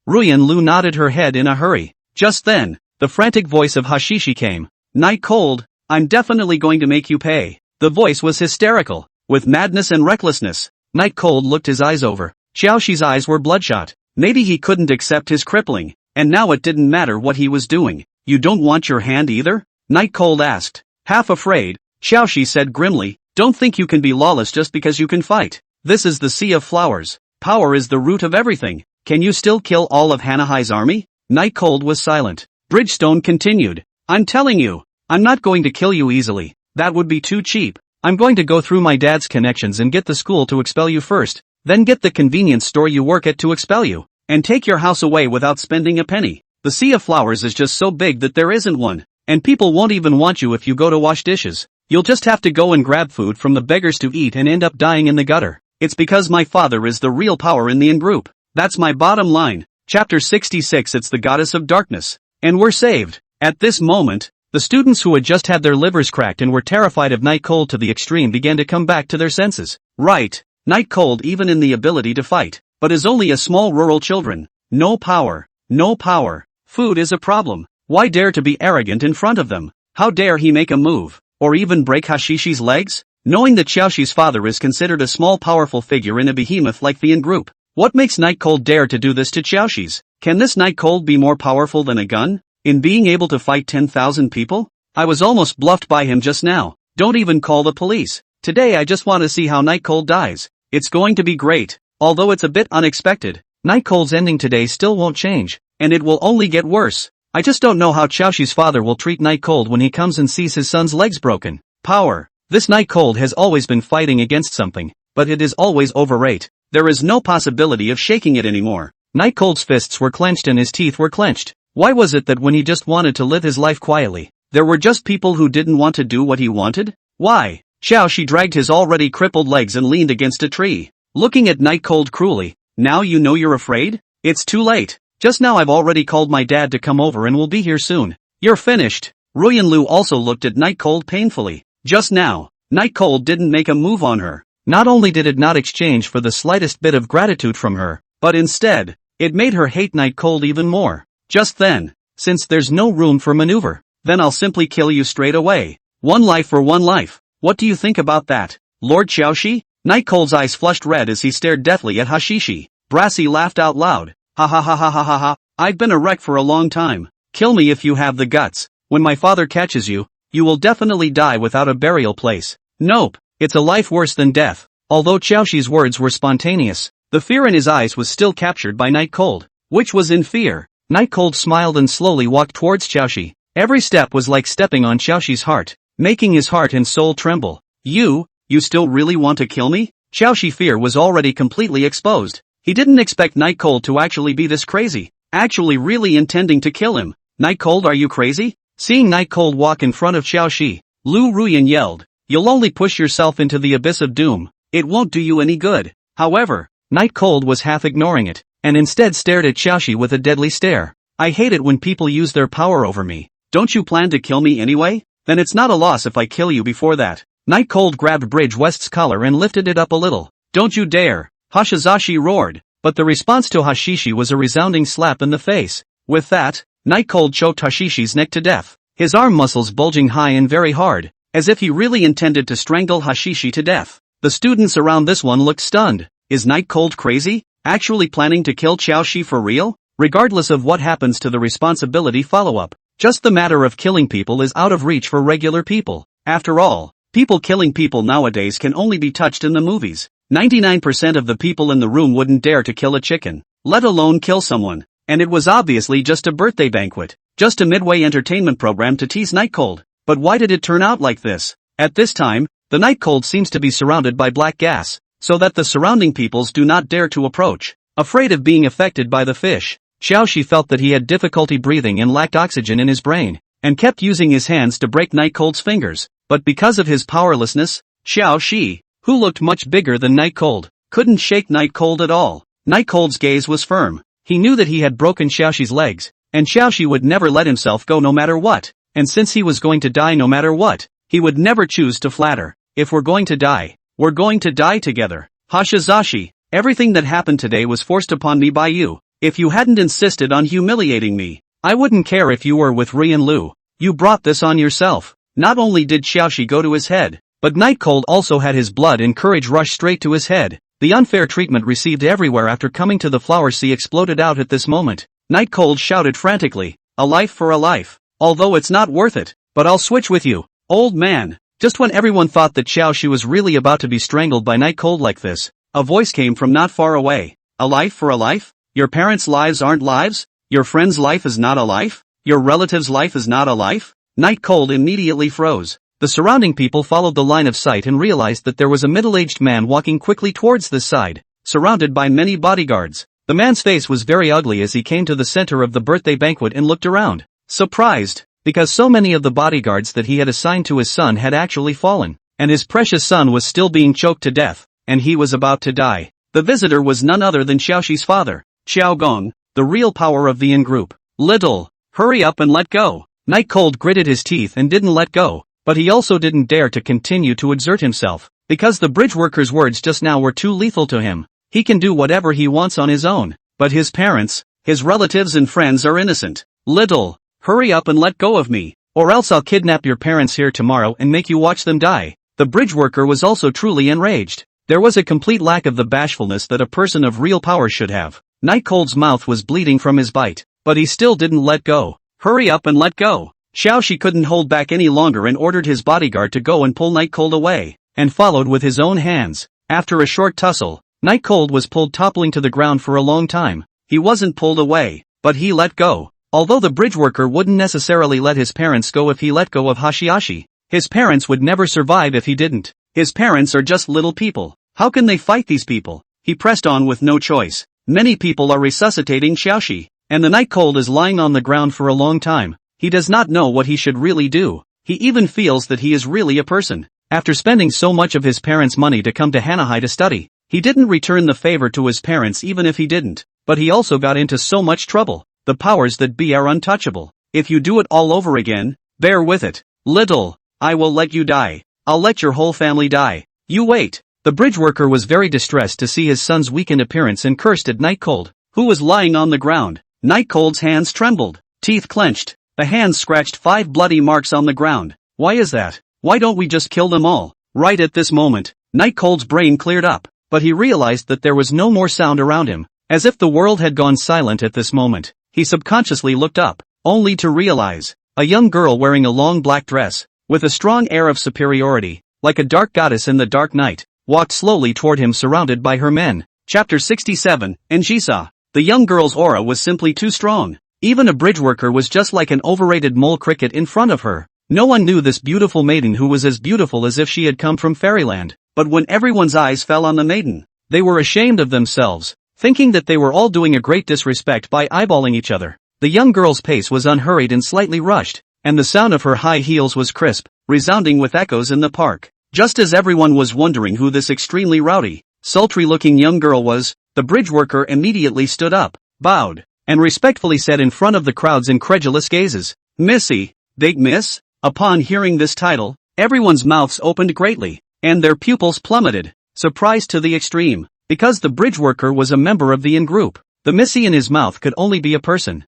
Ruyan Lu nodded her head in a hurry. Just then, the frantic voice of Hashishi came. Night Cold, I'm definitely going to make you pay. The voice was hysterical, with madness and recklessness. Night Cold looked his eyes over. Xiaoxi's eyes were bloodshot. Maybe he couldn't accept his crippling, and now it didn't matter what he was doing. You don't want your hand either? Night Cold asked. Half afraid, Xiaoxi said grimly, don't think you can be lawless just because you can fight. This is the Sea of Flowers. Power is the root of everything. Can you still kill all of Hanahai's army? Night Cold was silent. Bridgestone continued. I'm telling you, I'm not going to kill you easily. That would be too cheap. I'm going to go through my dad's connections and get the school to expel you first, then get the convenience store you work at to expel you, and take your house away without spending a penny. The Sea of Flowers is just so big that there isn't one, and people won't even want you if you go to wash dishes. You'll just have to go and grab food from the beggars to eat and end up dying in the gutter. It's because my father is the real power in the in-group. That's my bottom line. Chapter 66. It's the goddess of darkness. And we're saved. At this moment, the students who had just had their livers cracked and were terrified of Night Cold to the extreme began to come back to their senses. Right, Night Cold even in the ability to fight, but is only a small rural children. No power. No power. Food is a problem. Why dare to be arrogant in front of them? How dare he make a move, or even break Hashishi's legs? Knowing that Xiaoxi's father is considered a small powerful figure in a behemoth like the in-group, what makes Night Cold dare to do this to Xiaoxi's? Can this Night Cold be more powerful than a gun? In being able to fight 10,000 people? I was almost bluffed by him just now. Don't even call the police. Today I just want to see how Night Cold dies. It's going to be great, although it's a bit unexpected. Night Cold's ending today still won't change, and it will only get worse. I just don't know how Xiaoxi's father will treat Night Cold when he comes and sees his son's legs broken. Power. This Night Cold has always been fighting against something, but it is always overrate. There is no possibility of shaking it anymore. Night Cold's fists were clenched and his teeth were clenched. Why was it that when he just wanted to live his life quietly, there were just people who didn't want to do what he wanted? Why? Xiaoxi dragged his already crippled legs and leaned against a tree, looking at Night Cold cruelly. Now you know you're afraid? It's too late. Just now I've already called my dad to come over and will be here soon. You're finished. Ruyanlu also looked at Night Cold painfully. Just now, Night Cold didn't make a move on her. Not only did it not exchange for the slightest bit of gratitude from her, but instead, it made her hate Night Cold even more. Just then, since there's no room for maneuver, then I'll simply kill you straight away. One life for one life. What do you think about that, Lord Xiaoxi? Night Cold's eyes flushed red as he stared deathly at Hashishi. Brassy laughed out loud. Ha ha ha ha ha ha ha. I've been a wreck for a long time. Kill me if you have the guts. When my father catches you, you will definitely die without a burial place. Nope, it's a life worse than death. Although Xiaoxi's words were spontaneous, the fear in his eyes was still captured by Night Cold, which was in fear. Night Cold smiled and slowly walked towards Xiaoxi. Every step was like stepping on Xiaoxi's heart, making his heart and soul tremble. You still really want to kill me? Xiaoxi's fear was already completely exposed. He didn't expect Night Cold to actually be this crazy, actually really intending to kill him. Night Cold, are you crazy? Seeing Night Cold walk in front of Xiaoxi, Lu Ruyan yelled, you'll only push yourself into the abyss of doom. It won't do you any good. However, Night Cold was half ignoring it, and instead stared at Xiaoxi with a deadly stare. I hate it when people use their power over me. Don't you plan to kill me anyway? Then it's not a loss if I kill you before that. Night Cold grabbed Bridge West's collar and lifted it up a little. Don't you dare! Hashizashi roared, but the response to Hashishi was a resounding slap in the face. With that, Night Cold choked Hashishi's neck to death, his arm muscles bulging high and very hard, as if he really intended to strangle Hashishi to death. The students around this one looked stunned. Is Night Cold crazy? Actually planning to kill Xiaoxi for real? Regardless of what happens to the responsibility follow-up, just the matter of killing people is out of reach for regular people. After all, people killing people nowadays can only be touched in the movies. 99% of the people in the room wouldn't dare to kill a chicken, let alone kill someone. And it was obviously just a birthday banquet, just a midway entertainment program to tease Night Cold. But why did it turn out like this? At this time, the Night Cold seems to be surrounded by black gas, so that the surrounding peoples do not dare to approach, afraid of being affected by the fish. Xiaoxi felt that he had difficulty breathing and lacked oxygen in his brain, and kept using his hands to break Night Cold's fingers. But because of his powerlessness, Xiaoxi, who looked much bigger than Night Cold, couldn't shake Night Cold at all. Night Cold's gaze was firm. He knew that he had broken Xiaoxi's legs, and Xiaoxi would never let himself go no matter what, and since he was going to die no matter what, he would never choose to flatter. If we're going to die, we're going to die together. Hashizashi, everything that happened today was forced upon me by you. If you hadn't insisted on humiliating me, I wouldn't care if you were with Rian Lu. You brought this on yourself. Not only did Xiaoxi go to his head, but Night Cold also had his blood and courage rush straight to his head. The unfair treatment received everywhere after coming to the Flower Sea exploded out at this moment. Night Cold shouted frantically, a life for a life. Although it's not worth it, but I'll switch with you, old man. Just when everyone thought that Xiaoxi was really about to be strangled by Night Cold like this, a voice came from not far away. A life for a life? Your parents' lives aren't lives? Your friend's life is not a life? Your relative's life is not a life? Night Cold immediately froze. The surrounding people followed the line of sight and realized that there was a middle-aged man walking quickly towards this side, surrounded by many bodyguards. The man's face was very ugly as he came to the center of the birthday banquet and looked around, surprised, because so many of the bodyguards that he had assigned to his son had actually fallen, and his precious son was still being choked to death, and he was about to die. The visitor was none other than Xiaoxi's father, Xiao Gong, the real power of the in-group. Little, hurry up and let go. Night Cold gritted his teeth and didn't let go, but he also didn't dare to continue to exert himself, because the bridge worker's words just now were too lethal to him. He can do whatever he wants on his own, but his parents, his relatives and friends are innocent. Little, hurry up and let go of me, or else I'll kidnap your parents here tomorrow and make you watch them die. The bridge worker was also truly enraged. There was a complete lack of the bashfulness that a person of real power should have. Night Cold's mouth was bleeding from his bite, but he still didn't let go. Hurry up and let go. Xiaoxi couldn't hold back any longer and ordered his bodyguard to go and pull Night Cold away, and followed with his own hands. After a short tussle, Night Cold was pulled toppling to the ground for a long time. He wasn't pulled away, but he let go. Although the bridge worker wouldn't necessarily let his parents go if he let go of Hashiashi, his parents would never survive if he didn't. His parents are just little people. How can they fight these people? He pressed on with no choice. Many people are resuscitating Xiaoxi, and the Night Cold is lying on the ground for a long time. He does not know what he should really do. He even feels that he is really a person. After spending so much of his parents' money to come to Hanahai to study, he didn't return the favor to his parents even if he didn't. But he also got into so much trouble. The powers that be are untouchable. If you do it all over again, bear with it. Little, I will let you die. I'll let your whole family die. You wait. The bridge worker was very distressed to see his son's weakened appearance and cursed at Night Cold, who was lying on the ground. Night Cold's hands trembled, teeth clenched. The hands scratched 5 bloody marks on the ground. Why is that? Why don't we just kill them all? Right at this moment, Night Cold's brain cleared up, but he realized that there was no more sound around him. As if the world had gone silent at this moment, he subconsciously looked up, only to realize, a young girl wearing a long black dress, with a strong air of superiority, like a dark goddess in the dark night, walked slowly toward him surrounded by her men. Chapter 67, Njisa. The young girl's aura was simply too strong. Even a bridge worker was just like an overrated mole cricket in front of her. No one knew this beautiful maiden who was as beautiful as if she had come from fairyland. But when everyone's eyes fell on the maiden, they were ashamed of themselves, thinking that they were all doing a great disrespect by eyeballing each other. The young girl's pace was unhurried and slightly rushed, and the sound of her high heels was crisp, resounding with echoes in the park. Just as everyone was wondering who this extremely rowdy, sultry-looking young girl was, the bridge worker immediately stood up, bowed, and respectfully said in front of the crowd's incredulous gazes, "Missy, big miss?" Upon hearing this title, everyone's mouths opened greatly, and their pupils plummeted, surprised to the extreme, because the bridge worker was a member of the in-group. The Missy in his mouth could only be a person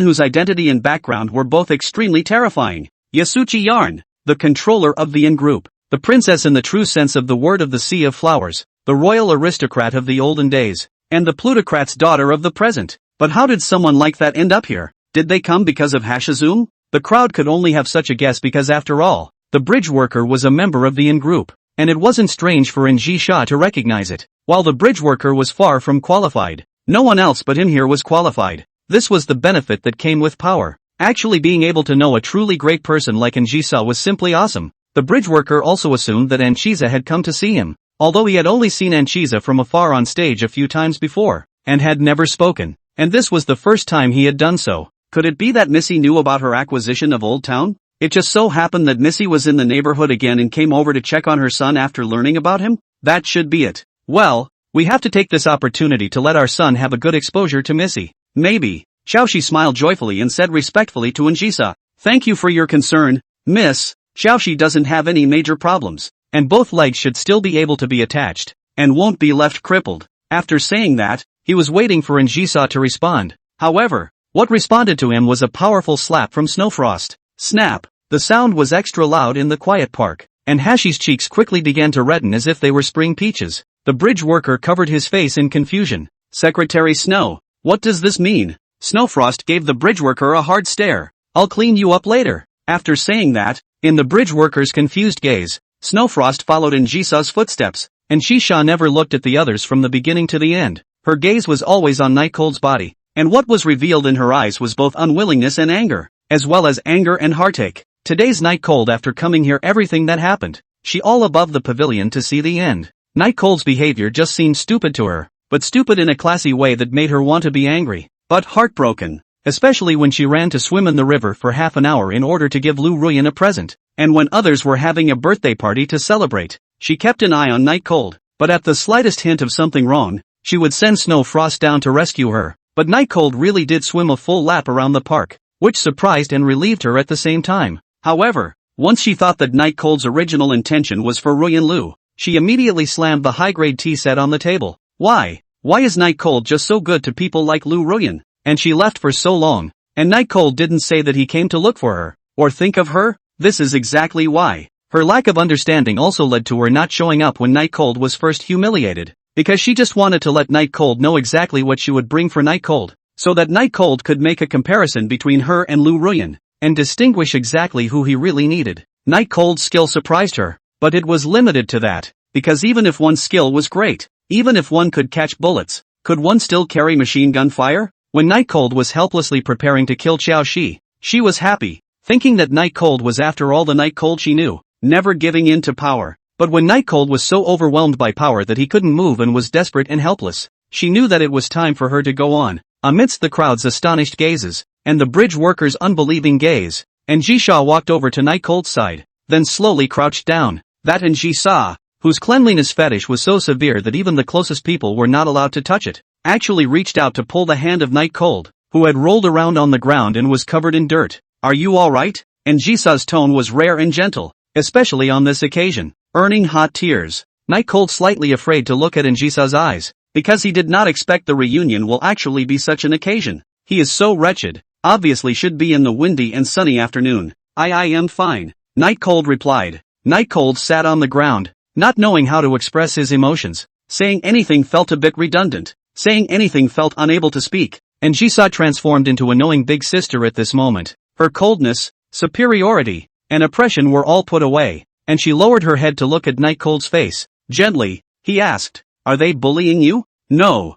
whose identity and background were both extremely terrifying. Yasuchi Yarn, the controller of the in-group, the princess in the true sense of the word of the Sea of Flowers, the royal aristocrat of the olden days, and the plutocrat's daughter of the present. But how did someone like that end up here? Did they come because of Hashizum? The crowd could only have such a guess because after all, the bridge worker was a member of the in-group, and it wasn't strange for Njisha to recognize it. While the bridge worker was far from qualified, no one else but him here was qualified. This was the benefit that came with power. Actually being able to know a truly great person like Njisa was simply awesome. The bridge worker also assumed that Anchiza had come to see him, although he had only seen Anchiza from afar on stage a few times before, and had never spoken, and this was the first time he had done so. Could it be that Missy knew about her acquisition of Old Town? It just so happened that Missy was in the neighborhood again and came over to check on her son after learning about him? That should be it. Well, we have to take this opportunity to let our son have a good exposure to Missy. Maybe. Xiaoxi smiled joyfully and said respectfully to Njisa, "Thank you for your concern, Miss. Xiaoxi doesn't have any major problems, and both legs should still be able to be attached, and won't be left crippled." After saying that, he was waiting for Njisa to respond. However, what responded to him was a powerful slap from Snowfrost. Snap! The sound was extra loud in the quiet park, and Hashi's cheeks quickly began to redden as if they were spring peaches. The bridge worker covered his face in confusion. "Secretary Snow, what does this mean?" Snowfrost gave the bridge worker a hard stare. "I'll clean you up later." After saying that, in the bridge worker's confused gaze, Snowfrost followed in Jisa's footsteps, and Shisha never looked at the others from the beginning to the end. Her gaze was always on Night Cold's body, and what was revealed in her eyes was both unwillingness and anger, as well as anger and heartache. Today's Night Cold after coming here everything that happened, she all above the pavilion to see the end. Night Cold's behavior just seemed stupid to her, but stupid in a classy way that made her want to be angry, but heartbroken, especially when she ran to swim in the river for half an hour in order to give Lu Ruyan a present, and when others were having a birthday party to celebrate. She kept an eye on Night Cold, but at the slightest hint of something wrong, she would send Snow Frost down to rescue her. But Night Cold really did swim a full lap around the park, which surprised and relieved her at the same time. However, once she thought that Night Cold's original intention was for Ruyan Lu, she immediately slammed the high-grade tea set on the table. Why? Why is Night Cold just so good to people like Lu Ruyan? And she left for so long, and Night Cold didn't say that he came to look for her, or think of her? This is exactly why. Her lack of understanding also led to her not showing up when Night Cold was first humiliated, because she just wanted to let Night Cold know exactly what she would bring for Night Cold, so that Night Cold could make a comparison between her and Lu Ruyan, and distinguish exactly who he really needed. Night Cold's skill surprised her, but it was limited to that, because even if one's skill was great, even if one could catch bullets, could one still carry machine gun fire? When Night Cold was helplessly preparing to kill Xiao Shi, she was happy, thinking that Night Cold was after all the Night Cold she knew, never giving in to power. But when Night Cold was so overwhelmed by power that he couldn't move and was desperate and helpless, she knew that it was time for her to go on. Amidst the crowd's astonished gazes, and the bridge worker's unbelieving gaze, and Jisha walked over to Night Cold's side, then slowly crouched down. That and Ji-sa, whose cleanliness fetish was so severe that even the closest people were not allowed to touch it, actually reached out to pull the hand of Night Cold, who had rolled around on the ground and was covered in dirt. Are you alright? And Ji-sa's tone was rare and gentle, especially on this occasion, earning hot tears. Night Cold slightly afraid to look at Ji-sa's eyes, because he did not expect the reunion will actually be such an occasion. He is so wretched, obviously should be in the windy and sunny afternoon. I am fine, Night Cold replied. Night Cold sat on the ground, not knowing how to express his emotions. Saying anything felt a bit redundant. Saying anything felt unable to speak, and Ji-sa transformed into a knowing big sister at this moment. Her coldness, superiority, and oppression were all put away, and she lowered her head to look at Night Cold's face. Gently, he asked, are they bullying you? No,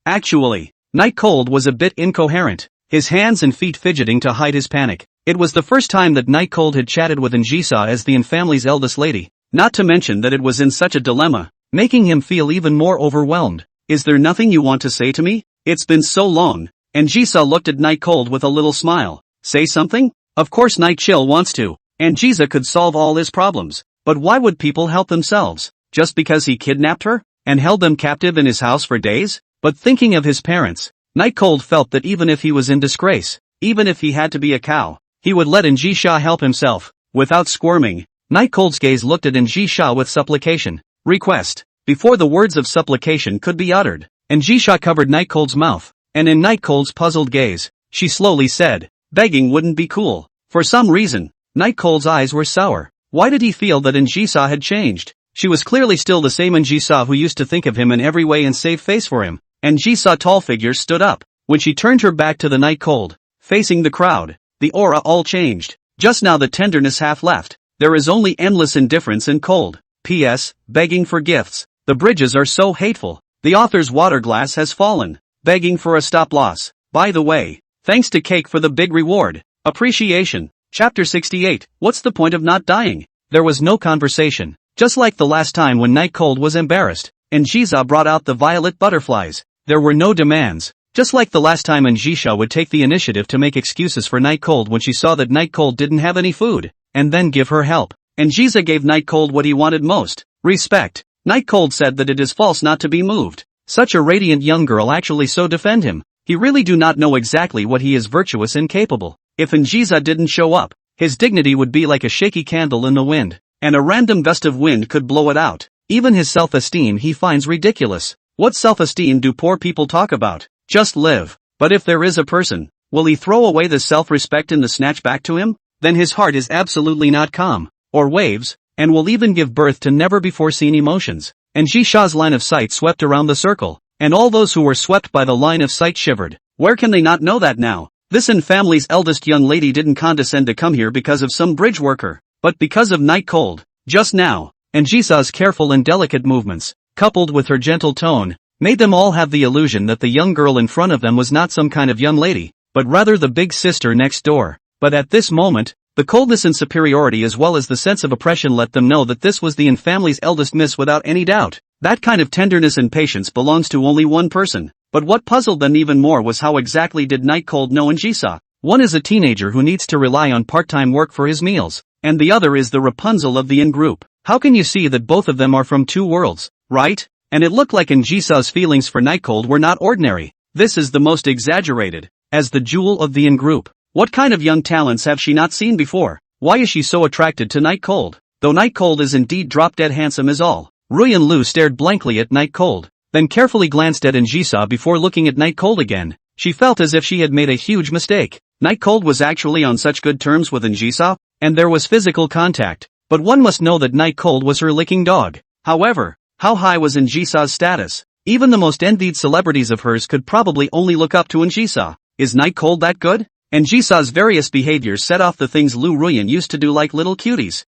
actually. Night Cold was a bit incoherent, his hands and feet fidgeting to hide his panic. It was the first time that Night Cold had chatted with Ji-sa as the family's eldest lady, not to mention that it was in such a dilemma, making him feel even more overwhelmed. Is there nothing you want to say to me? It's been so long. And Ji-sa looked at Night Cold with a little smile. Say something? Of course Night Chill wants to, and Ji-sa could solve all his problems. But why would people help themselves? Just because he kidnapped her? And held them captive in his house for days? But thinking of his parents, Night Cold felt that even if he was in disgrace, even if he had to be a cow, he would let Ji-sa help himself. Without squirming, Night Cold's gaze looked at Ji-sa with supplication. Request. Before the words of supplication could be uttered, Ji-sa covered Night Cold's mouth, and in Night Cold's puzzled gaze, she slowly said, begging wouldn't be cool. For some reason, Night Cold's eyes were sour. Why did he feel that Ji-sa had changed? She was clearly still the same Ji-sa who used to think of him in every way and save face for him. Ji-sa's tall figure stood up. When she turned her back to the Night Cold, facing the crowd, the aura all changed. Just now the tenderness half left. There is only endless indifference and cold. P.S. Begging for gifts. The bridges are so hateful. The author's water glass has fallen. Begging for a stop loss. By the way, thanks to Cake for the big reward. Appreciation. Chapter 68. What's the point of not dying? There was no conversation. Just like the last time when Night Cold was embarrassed, and Ji-sa brought out the violet butterflies. There were no demands. Just like the last time Ji-sa would take the initiative to make excuses for Night Cold when she saw that Night Cold didn't have any food, and then give her help. And Ji-sa gave Night Cold what he wanted most. Respect. Night Cold said that it is false not to be moved. Such a radiant young girl actually so defend him. He really do not know exactly what he is virtuous and capable. If Ji-sa didn't show up, his dignity would be like a shaky candle in the wind, and a random gust of wind could blow it out. Even his self-esteem he finds ridiculous. What self-esteem do poor people talk about? Just live. But if there is a person, will he throw away the self-respect in the snatch back to him? Then his heart is absolutely not calm, or waves, and will even give birth to never-before-seen emotions. And Ji-sa's line of sight swept around the circle, and all those who were swept by the line of sight shivered. Where can they not know that now? This family's eldest young lady didn't condescend to come here because of some bridge worker, but because of Night Cold. Just now, and Ji-sa's careful and delicate movements, coupled with her gentle tone, made them all have the illusion that the young girl in front of them was not some kind of young lady, but rather the big sister next door. But at this moment, the coldness and superiority as well as the sense of oppression let them know that this was the family's eldest miss without any doubt. That kind of tenderness and patience belongs to only one person. But what puzzled them even more was how exactly did Night Cold know Ji-sa? One is a teenager who needs to rely on part-time work for his meals, and the other is the Rapunzel of the in-group. How can you see that both of them are from two worlds, right? And it looked like Ji-sa's feelings for Night Cold were not ordinary. This is the most exaggerated, as the jewel of the in-group. What kind of young talents have she not seen before? Why is she so attracted to Night Cold? Though Night Cold is indeed drop-dead handsome as all. Ruyan Lu stared blankly at Night Cold, then carefully glanced at Ji-sa before looking at Night Cold again. She felt as if she had made a huge mistake. Night Cold was actually on such good terms with Ji-sa, and there was physical contact. But one must know that Night Cold was her licking dog. However, how high was Ji-sa's status? Even the most envied celebrities of hers could probably only look up to Ji-sa. Is Night Cold that good? Ji-sa's various behaviors set off the things Lu Ruyan used to do like little cuties.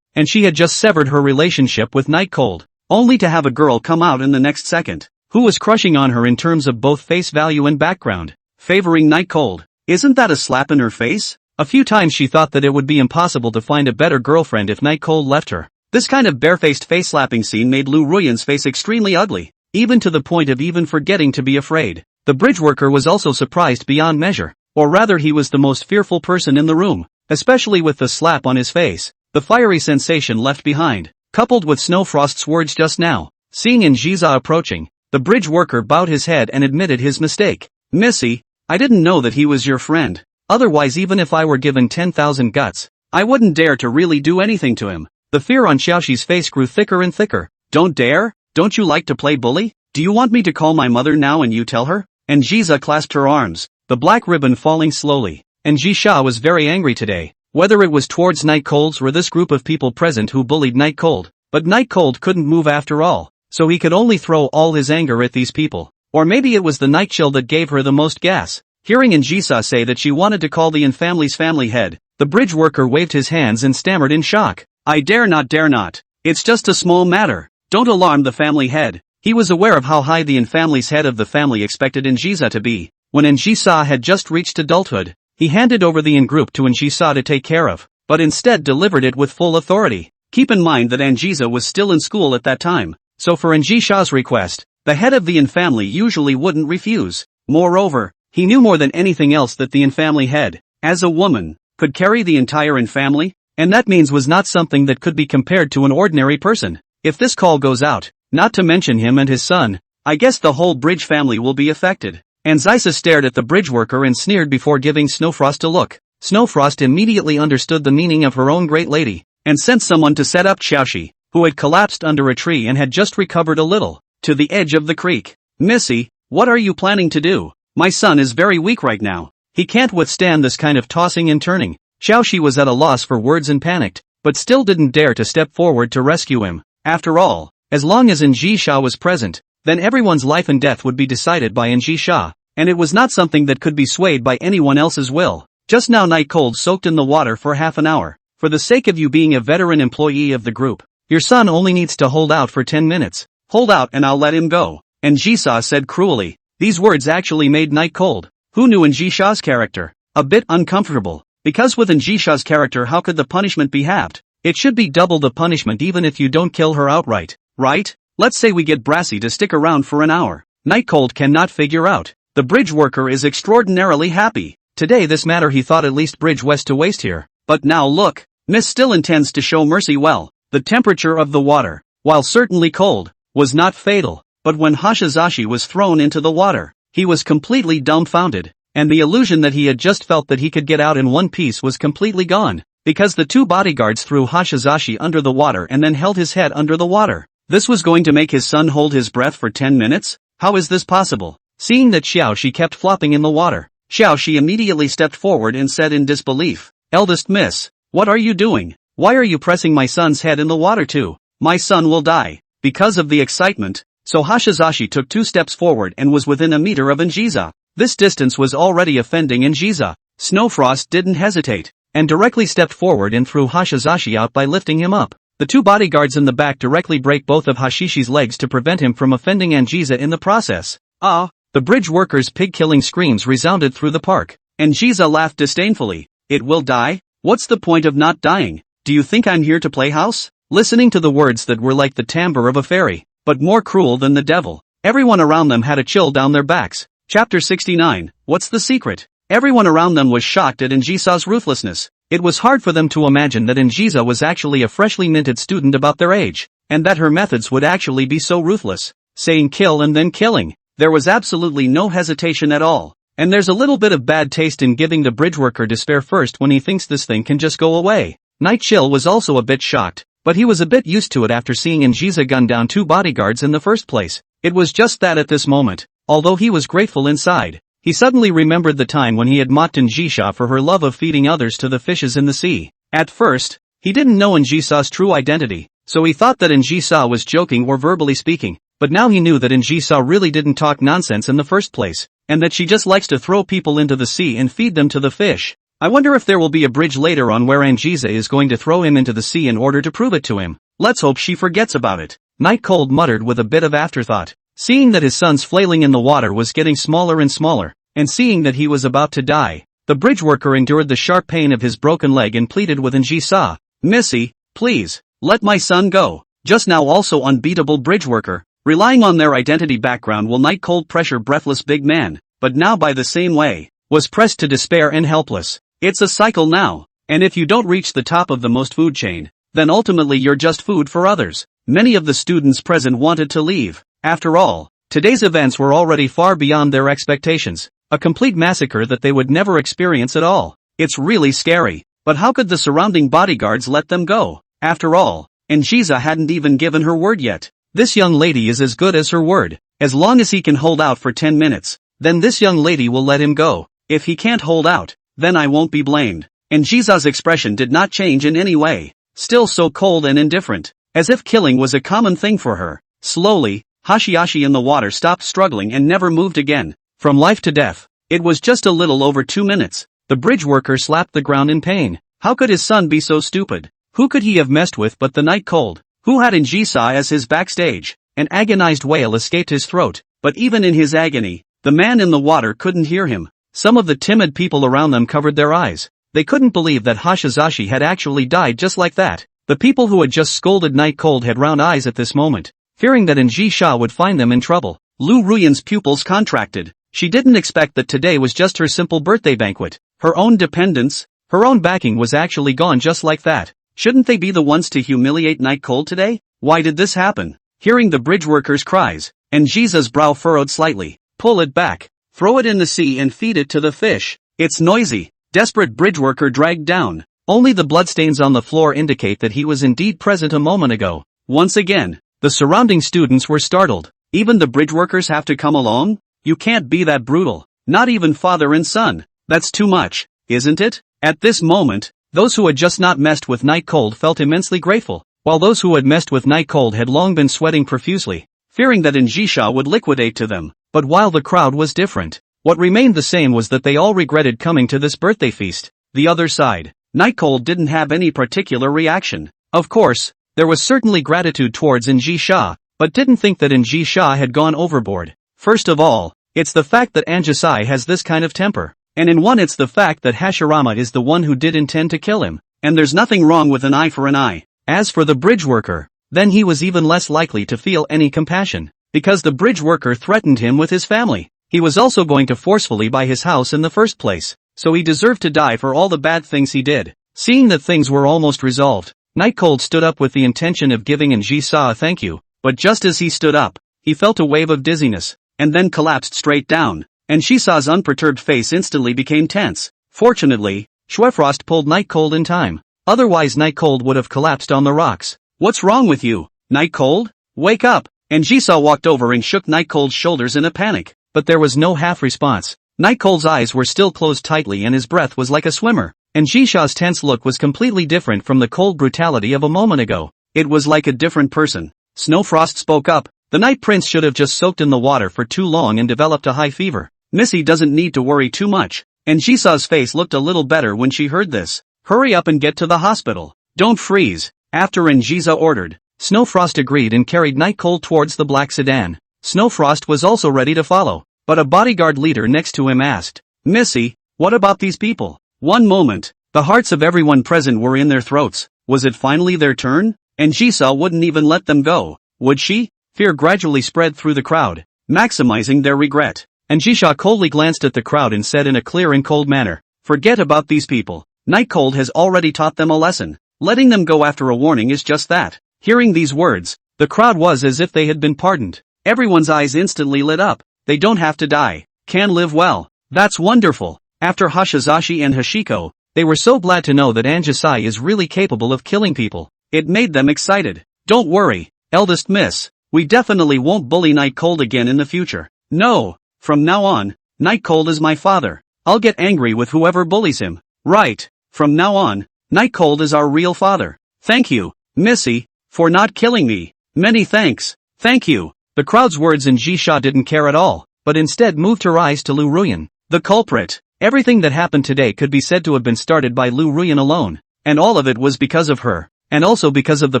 And she had just severed her relationship with Night Cold, only to have a girl come out in the next second, who was crushing on her in terms of both face value and background, favoring Night Cold. Isn't that a slap in her face? A few times she thought that it would be impossible to find a better girlfriend if Night Cold left her. This kind of barefaced face-slapping scene made Lu Ruyan's face extremely ugly, even to the point of even forgetting to be afraid. The bridge worker was also surprised beyond measure. Or rather he was the most fearful person in the room, especially with the slap on his face. the fiery sensation left behind, coupled with Snowfrost's words just now. Seeing Anjiza approaching, the bridge worker bowed his head and admitted his mistake. Missy, I didn't know that he was your friend. Otherwise, even if I were given 10,000 guts, I wouldn't dare to really do anything to him. The fear on Xiaoxi's face grew thicker and thicker. Don't dare? Don't you like to play bully? Do you want me to call my mother now and you tell her? Anjiza clasped her arms, the black ribbon falling slowly. Anjisha was very angry today, whether it was towards Night Cold's or this group of people present who bullied Night Cold. But Night Cold couldn't move after all, so he could only throw all his anger at these people. Or maybe it was the night chill that gave her the most gas. Hearing Anjisa say that she wanted to call the family's family head, the bridge worker waved his hands and stammered in shock. I dare not, dare not. It's just a small matter. Don't alarm the family head. He was aware of how high the family's head of the family expected Anjisa to be. When Anjisa had just reached adulthood, he handed over the group to Anjisa to take care of, but instead delivered it with full authority. Keep in mind that Anjisa was still in school at that time, so for Anjisha's request, the head of the family usually wouldn't refuse. Moreover, he knew more than anything else that the family head, as a woman, could carry the entire family, and that means was not something that could be compared to an ordinary person. If this call goes out, not to mention him and his son, I guess the whole bridge family will be affected. Anjisa stared at the bridge worker and sneered before giving Snowfrost a look. Snowfrost immediately understood the meaning of her own great lady, and sent someone to set up Xiaoxi, who had collapsed under a tree and had just recovered a little, to the edge of the creek. Missy, what are you planning to do? My son is very weak right now. He can't withstand this kind of tossing and turning. Xiaoxi was at a loss for words and panicked, but still didn't dare to step forward to rescue him. After all, as long as Anjisha was present, then everyone's life and death would be decided by Anjisha, and it was not something that could be swayed by anyone else's will. Just now Night Cold soaked in the water for half an hour. For the sake of you being a veteran employee of the group, your son only needs to hold out for 10 minutes. Hold out and I'll let him go. Anjisa said cruelly. These words actually made Night Cold, who knew Anjisha's character, a bit uncomfortable. Because with Anjisha's character, how could the punishment be halved? It should be double the punishment even if you don't kill her outright, right? Let's say we get Brassy to stick around for an hour. Night Cold cannot figure out. The bridge worker is extraordinarily happy. Today this matter he thought at least bridge west to waste here. But now look, Miss still intends to show mercy. Well, the temperature of the water, while certainly cold, was not fatal, but when Hashizashi was thrown into the water, he was completely dumbfounded, and the illusion that he had just felt that he could get out in one piece was completely gone, because the two bodyguards threw Hashizashi under the water and then held his head under the water. This was going to make his son hold his breath for 10 minutes? How is this possible? Seeing that Xiaoxi kept flopping in the water, Xiaoxi immediately stepped forward and said in disbelief, Eldest miss, what are you doing? Why are you pressing my son's head in the water too? My son will die. Because of the excitement, so Hashizashi took 2 steps forward and was within a meter of Anjisa. This distance was already offending Anjisa. Snowfrost didn't hesitate, and directly stepped forward and threw Hashizashi out by lifting him up. The 2 bodyguards in the back directly break both of Hashishi's legs to prevent him from offending Anjisa in the process. Ah! The bridge worker's pig-killing screams resounded through the park. Anjisa laughed disdainfully. It will die? What's the point of not dying? Do you think I'm here to play house? Listening to the words that were like the timbre of a fairy, but more cruel than the devil, everyone around them had a chill down their backs. Chapter 69, What's the secret? Everyone around them was shocked at Anjisa's ruthlessness. It was hard for them to imagine that Anjisa was actually a freshly minted student about their age, and that her methods would actually be so ruthless, saying kill and then killing. There was absolutely no hesitation at all, and there's a little bit of bad taste in giving the bridge worker despair first when he thinks this thing can just go away. Night Chill was also a bit shocked, but he was a bit used to it after seeing Anjisa gun down 2 bodyguards in the first place. It was just that at this moment, although he was grateful inside, he suddenly remembered the time when he had mocked Anjisa for her love of feeding others to the fishes in the sea. At first, he didn't know Anjisa's true identity, so he thought that Anjisa was joking or verbally speaking. But now he knew that Anjisa really didn't talk nonsense in the first place, and that she just likes to throw people into the sea and feed them to the fish. I wonder if there will be a bridge later on where Anjisa is going to throw him into the sea in order to prove it to him. Let's hope she forgets about it. Night Cold muttered with a bit of afterthought. Seeing that his son's flailing in the water was getting smaller and smaller, and seeing that he was about to die, the bridge worker endured the sharp pain of his broken leg and pleaded with Anjisa. Missy, please, let my son go. Just now also unbeatable bridge worker. Relying on their identity background will Night Cold pressure breathless big man, but now by the same way, was pressed to despair and helpless. It's a cycle now. And if you don't reach the top of the most food chain, then ultimately you're just food for others. Many of the students present wanted to leave. After all, today's events were already far beyond their expectations. A complete massacre that they would never experience at all. It's really scary. But how could the surrounding bodyguards let them go? After all, Anjiza hadn't even given her word yet. This young lady is as good as her word. As long as he can hold out for 10 minutes, then this young lady will let him go. If he can't hold out, then I won't be blamed. Anjiza's expression did not change in any way. Still so cold and indifferent. As if killing was a common thing for her. Slowly, Hashiashi in the water stopped struggling and never moved again. From life to death. It was just a little over 2 minutes. The bridge worker slapped the ground in pain. How could his son be so stupid? Who could he have messed with but the night cold? Who had Anjiza as his backstage? An agonized wail escaped his throat, but even in his agony, the man in the water couldn't hear him. Some of the timid people around them covered their eyes. They couldn't believe that Hashizashi had actually died just like that. The people who had just scolded Night Cold had round eyes at this moment, fearing that Anji would find them in trouble. Lu Ruyan's pupils contracted. She didn't expect that today was just her simple birthday banquet. Her own dependence, her own backing was actually gone just like that. Shouldn't they be the ones to humiliate Night Cold today? Why did this happen? Hearing the bridge worker's cries, Anjiza's brow furrowed slightly. Pull it back. Throw it in the sea and feed it to the fish. It's noisy. Desperate bridge worker dragged down. Only the bloodstains on the floor indicate that he was indeed present a moment ago. Once again, the surrounding students were startled. Even the bridge workers have to come along? You can't be that brutal. Not even father and son. That's too much, isn't it? At this moment, those who had just not messed with Night Cold felt immensely grateful, while those who had messed with Night Cold had long been sweating profusely, fearing that Anjisha would liquidate to them. But while the crowd was different, what remained the same was that they all regretted coming to this birthday feast. The other side, Night Cold didn't have any particular reaction. Of course, there was certainly gratitude towards Anjisha, but didn't think that Anjisha had gone overboard. First of all, it's the fact that Anjisai has this kind of temper. And in one it's the fact that Hashirama is the one who did intend to kill him. And there's nothing wrong with an eye for an eye. As for the bridge worker, then he was even less likely to feel any compassion. Because the bridge worker threatened him with his family. He was also going to forcefully buy his house in the first place. So he deserved to die for all the bad things he did. Seeing that things were almost resolved, Night Cold stood up with the intention of giving Anji-sa a thank you. But just as he stood up, he felt a wave of dizziness, and then collapsed straight down. And Shisa's unperturbed face instantly became tense. Fortunately, Schwefrost pulled Night Cold in time. Otherwise Night Cold would have collapsed on the rocks. What's wrong with you, Night Cold? Wake up! And Jisa walked over and shook Night Cold's shoulders in a panic. But there was no half response. Night Cold's eyes were still closed tightly and his breath was like a swimmer. And Jisha's tense look was completely different from the cold brutality of a moment ago. It was like a different person. Snowfrost spoke up. The Night Prince should have just soaked in the water for too long and developed a high fever. Missy doesn't need to worry too much. And Jisa's face looked a little better when she heard this. Hurry up and get to the hospital. Don't freeze. After Anjisa ordered, Snowfrost agreed and carried Night Cold towards the black sedan. Snowfrost was also ready to follow, but a bodyguard leader next to him asked, Missy, what about these people? One moment, the hearts of everyone present were in their throats. Was it finally their turn? And Jisa wouldn't even let them go, would she? Fear gradually spread through the crowd, maximizing their regret. And Jisha coldly glanced at the crowd and said in a clear and cold manner, forget about these people. Night Cold has already taught them a lesson. Letting them go after a warning is just that. Hearing these words, the crowd was as if they had been pardoned. Everyone's eyes instantly lit up. They don't have to die. Can live well. That's wonderful. After Hashizashi and Hashiko, they were so glad to know that Anjisai is really capable of killing people. It made them excited. Don't worry, eldest miss. We definitely won't bully Night Cold again in the future. No, from now on, Night Cold is my father. I'll get angry with whoever bullies him. Right, from now on, Night Cold is our real father. Thank you, Missy, for not killing me. Many thanks. Thank you. The crowd's words and Jisha didn't care at all, but instead moved her eyes to Lu Ruyan. The culprit. Everything that happened today could be said to have been started by Lu Ruyan alone. And all of it was because of her. And also because of the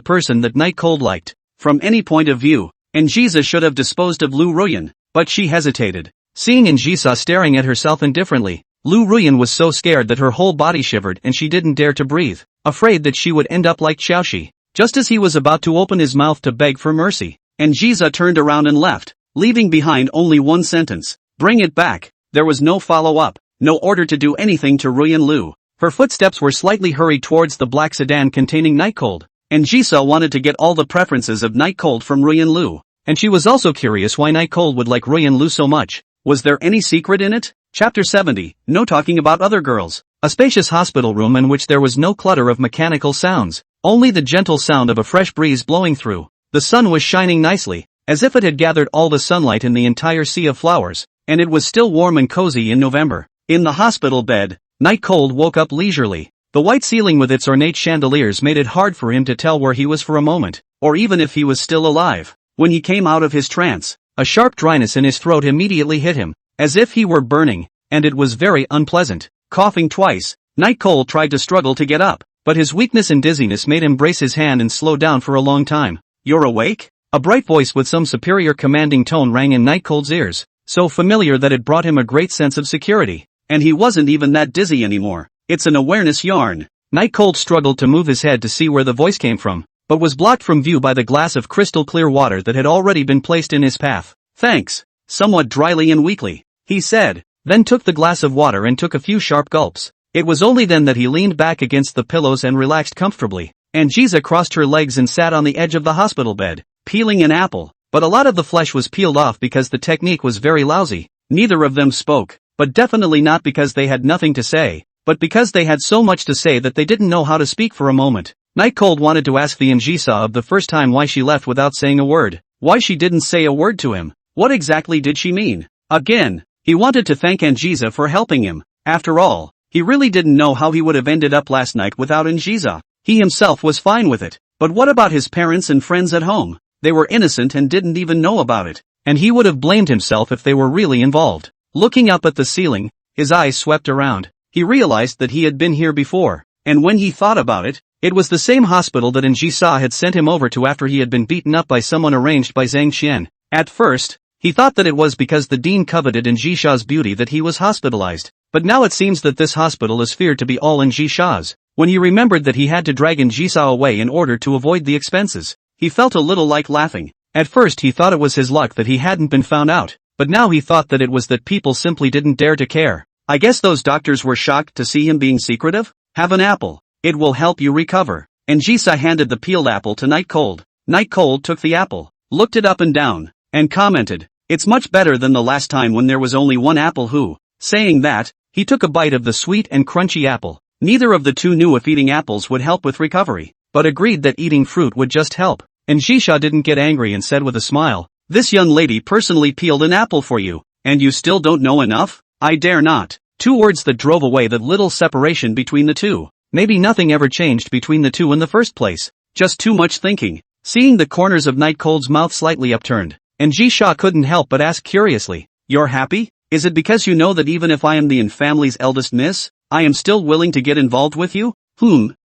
person that Night Cold liked. From any point of view, Anjisa should have disposed of Lu Ruyan, but she hesitated. Seeing Anjisa staring at herself indifferently, Lu Ruyan was so scared that her whole body shivered and she didn't dare to breathe, afraid that she would end up like Xiaoxi. Just as he was about to open his mouth to beg for mercy, Anjisa turned around and left, leaving behind only one sentence. Bring it back. There was no follow-up, no order to do anything to Ruyan Lu. Her footsteps were slightly hurried towards the black sedan containing Night Cold, and Jisa wanted to get all the preferences of Night Cold from Ruyan Lu. And she was also curious why Night Cold would like Ruyan Lu so much. Was there any secret in it? Chapter 70, No Talking About Other Girls. A spacious hospital room in which there was no clutter of mechanical sounds, only the gentle sound of a fresh breeze blowing through. The sun was shining nicely, as if it had gathered all the sunlight in the entire sea of flowers, and it was still warm and cozy in November. In the hospital bed, Night Cold woke up leisurely. The white ceiling with its ornate chandeliers made it hard for him to tell where he was for a moment, or even if he was still alive. When he came out of his trance, a sharp dryness in his throat immediately hit him, as if he were burning, and it was very unpleasant. Coughing twice, Night Cold tried to struggle to get up, but his weakness and dizziness made him brace his hand and slow down for a long time. "You're awake?" A bright voice with some superior commanding tone rang in Night Cold's ears, so familiar that it brought him a great sense of security. And he wasn't even that dizzy anymore. "It's an awareness yarn." Night Cold struggled to move his head to see where the voice came from, but was blocked from view by the glass of crystal clear water that had already been placed in his path. "Thanks," somewhat dryly and weakly, he said, then took the glass of water and took a few sharp gulps. It was only then that he leaned back against the pillows and relaxed comfortably, and Jiza crossed her legs and sat on the edge of the hospital bed, peeling an apple, but a lot of the flesh was peeled off because the technique was very lousy. Neither of them spoke, but definitely not because they had nothing to say, but because they had so much to say that they didn't know how to speak for a moment. Night Cold wanted to ask the Njisa of the first time why she left without saying a word, why she didn't say a word to him. What exactly did she mean? Again, he wanted to thank Njisa for helping him. After all, he really didn't know how he would have ended up last night without Njisa. He himself was fine with it, but what about his parents and friends at home? They were innocent and didn't even know about it, and he would have blamed himself if they were really involved. Looking up at the ceiling, his eyes swept around. He realized that he had been here before, and when he thought about it, it was the same hospital that Njisa had sent him over to after he had been beaten up by someone arranged by Zhang Qian. At first, he thought that it was because the dean coveted Njisha's beauty that he was hospitalized, but now it seems that this hospital is feared to be all Njisha's. When he remembered that he had to drag Njisa away in order to avoid the expenses, he felt a little like laughing. At first he thought it was his luck that he hadn't been found out, but now he thought that it was that people simply didn't dare to care. I guess those doctors were shocked to see him being secretive? Have an apple. It will help you recover. Njisa handed the peeled apple to Night Cold. Night Cold took the apple, looked it up and down, and commented, "It's much better than the last time when there was only one apple." Saying that, he took a bite of the sweet and crunchy apple. Neither of the two knew if eating apples would help with recovery, but agreed that eating fruit would just help. Njisa didn't get angry and said with a smile, "This young lady personally peeled an apple for you, and you still don't know enough? I dare not." Two words that drove away the little separation between the two. Maybe nothing ever changed between the two in the first place. Just too much thinking. Seeing the corners of Night Cold's mouth slightly upturned, Njisa couldn't help but ask curiously, "You're happy? Is it because you know that even if I am the family's eldest miss, I am still willing to get involved with you?"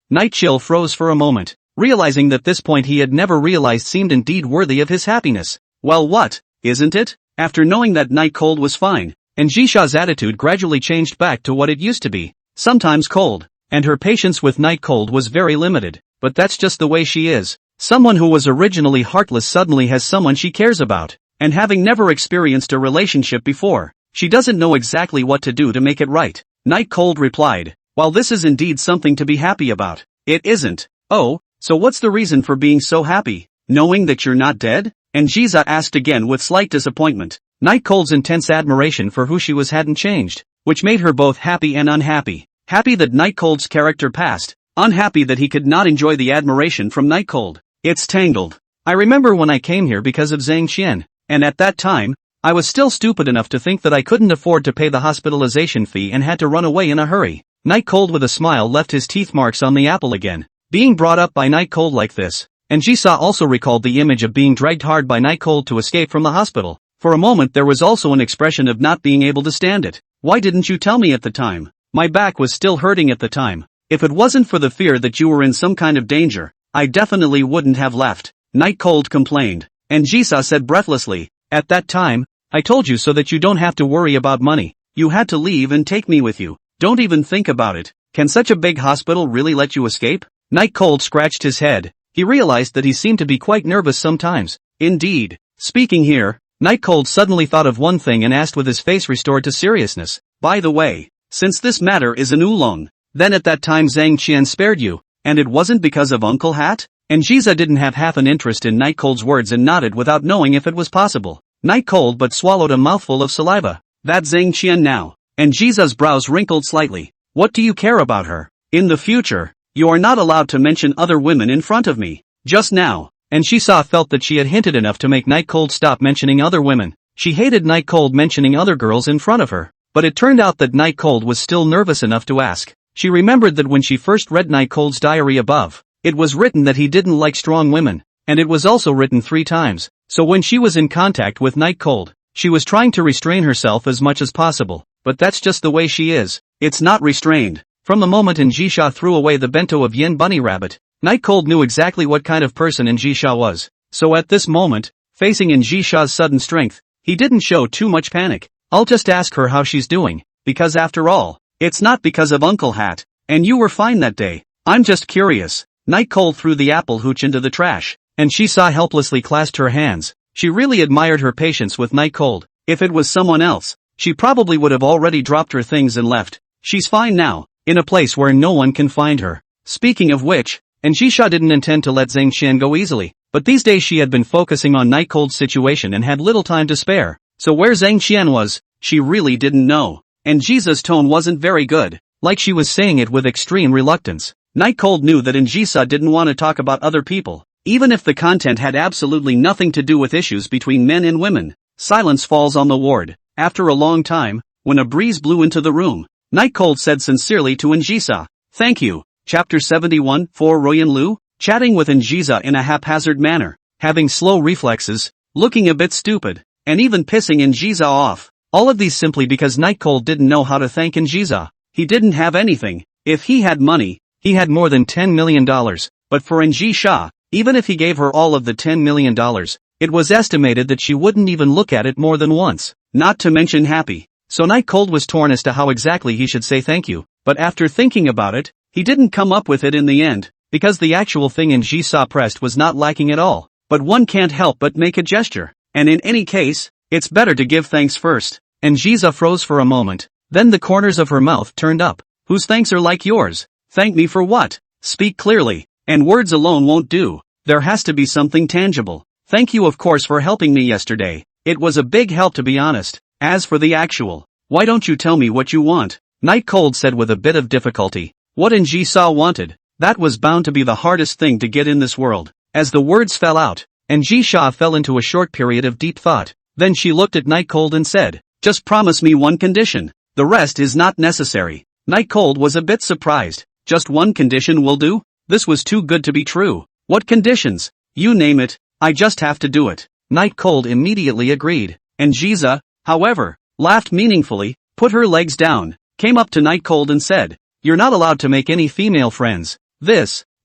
Night Chill froze for a moment, realizing that this point he had never realized seemed indeed worthy of his happiness. Well, what, isn't it? After knowing that Night Cold was fine, Njisha's attitude gradually changed back to what it used to be, sometimes cold, and her patience with Night Cold was very limited, but that's just the way she is. Someone who was originally heartless suddenly has someone she cares about, and having never experienced a relationship before, she doesn't know exactly what to do to make it right. Night Cold replied, "While this is indeed something to be happy about, it isn't." "Oh, so what's the reason for being so happy? Knowing that you're not dead?" Njisa asked again with slight disappointment. Night Cold's intense admiration for who she was hadn't changed, which made her both happy and unhappy. Happy that Night Cold's character passed, unhappy that he could not enjoy the admiration from Night Cold. "It's tangled. I remember when I came here because of Zhang Qian, and at that time, I was still stupid enough to think that I couldn't afford to pay the hospitalization fee and had to run away in a hurry." Night Cold with a smile left his teeth marks on the apple again. Being brought up by Night Cold like this, Njisa also recalled the image of being dragged hard by Night Cold to escape from the hospital. For a moment there was also an expression of not being able to stand it. "Why didn't you tell me at the time? My back was still hurting at the time. If it wasn't for the fear that you were in some kind of danger, I definitely wouldn't have left," Night Cold complained. Njisa said breathlessly, "At that time, I told you so that you don't have to worry about money. You had to leave and take me with you. Don't even think about it. Can such a big hospital really let you escape?" Night Cold scratched his head. He realized that he seemed to be quite nervous sometimes. Indeed. Speaking here, Night Cold suddenly thought of one thing and asked with his face restored to seriousness, "By the way, since this matter is an oolong, Then at that time Zhang Qian spared you, and it wasn't because of Uncle Hat? And Jiza didn't have half an interest in Night Cold's words and nodded without knowing if it was possible. Night Cold but swallowed a mouthful of saliva. That's Zhang Qian now. And Jiza's brows wrinkled slightly. What do you care about her? In the future, you are not allowed to mention other women in front of me. Just now. And Jiza felt that she had hinted enough to make Night Cold stop mentioning other women. She hated Night Cold mentioning other girls in front of her. But it turned out that Night Cold was still nervous enough to ask. She remembered that when she first read Night Cold's diary above, it was written that he didn't like strong women, and it was also written 3 times. So when she was in contact with Night Cold, she was trying to restrain herself as much as possible. But that's just the way she is. It's not restrained. From the moment Jiza threw away the bento of Yen Bunny Rabbit, Night Cold knew exactly what kind of person Jiza was. So at this moment, facing Jiza's sudden strength, he didn't show too much panic. I'll just ask her how she's doing, because after all, it's not because of Uncle Hat, and you were fine that day. I'm just curious. Night Cold threw the apple hooch into the trash, and Jiza helplessly clasped her hands. She really admired her patience with Night Cold. If it was someone else, she probably would have already dropped her things and left. She's fine now, in a place where no one can find her. Speaking of which, Jiza didn't intend to let Zhang Qian go easily, but these days she had been focusing on Night Cold's situation and had little time to spare. So where Zhang Qian was, she really didn't know. And Jiza's tone wasn't very good, like she was saying it with extreme reluctance. Night Cold knew that Jiza didn't want to talk about other people, even if the content had absolutely nothing to do with issues between men and women. Silence falls on the ward. After a long time, when a breeze blew into the room, Night Cold said sincerely to Jiza, "Thank you." Chapter 71, for Royan Lu, chatting with Jiza in a haphazard manner, having slow reflexes, looking a bit stupid, and even pissing Jiza off. All of these simply because Night Cold didn't know how to thank Jiza. He didn't have anything. If he had money, he had more than $10 million, but for Jiza, even if he gave her all of the $10 million, it was estimated that she wouldn't even look at it more than once, not to mention happy. So Night Cold was torn as to how exactly he should say thank you, but after thinking about it, he didn't come up with it in the end, because the actual thing Jiza pressed was not lacking at all. But one can't help but make a gesture, and in any case, it's better to give thanks first. Jiza froze for a moment, then the corners of her mouth turned up. Whose thanks are like yours? Thank me for what? Speak clearly, and words alone won't do. There has to be something tangible. Thank you of course for helping me yesterday. It was a big help to be honest. As for the actual, why don't you tell me what you want? Night Cold said with a bit of difficulty. What Jiza wanted, that was bound to be the hardest thing to get in this world. As the words fell out, Jiza fell into a short period of deep thought. Then she looked at Night Cold and said, "Just promise me one condition. The rest is not necessary." Night Cold was a bit surprised. Just one condition will do? This was too good to be true. What conditions? You name it, I just have to do it. Night Cold immediately agreed. Jiza, however, laughed meaningfully, put her legs down, came up to Night Cold and said, "You're not allowed to make any female friends."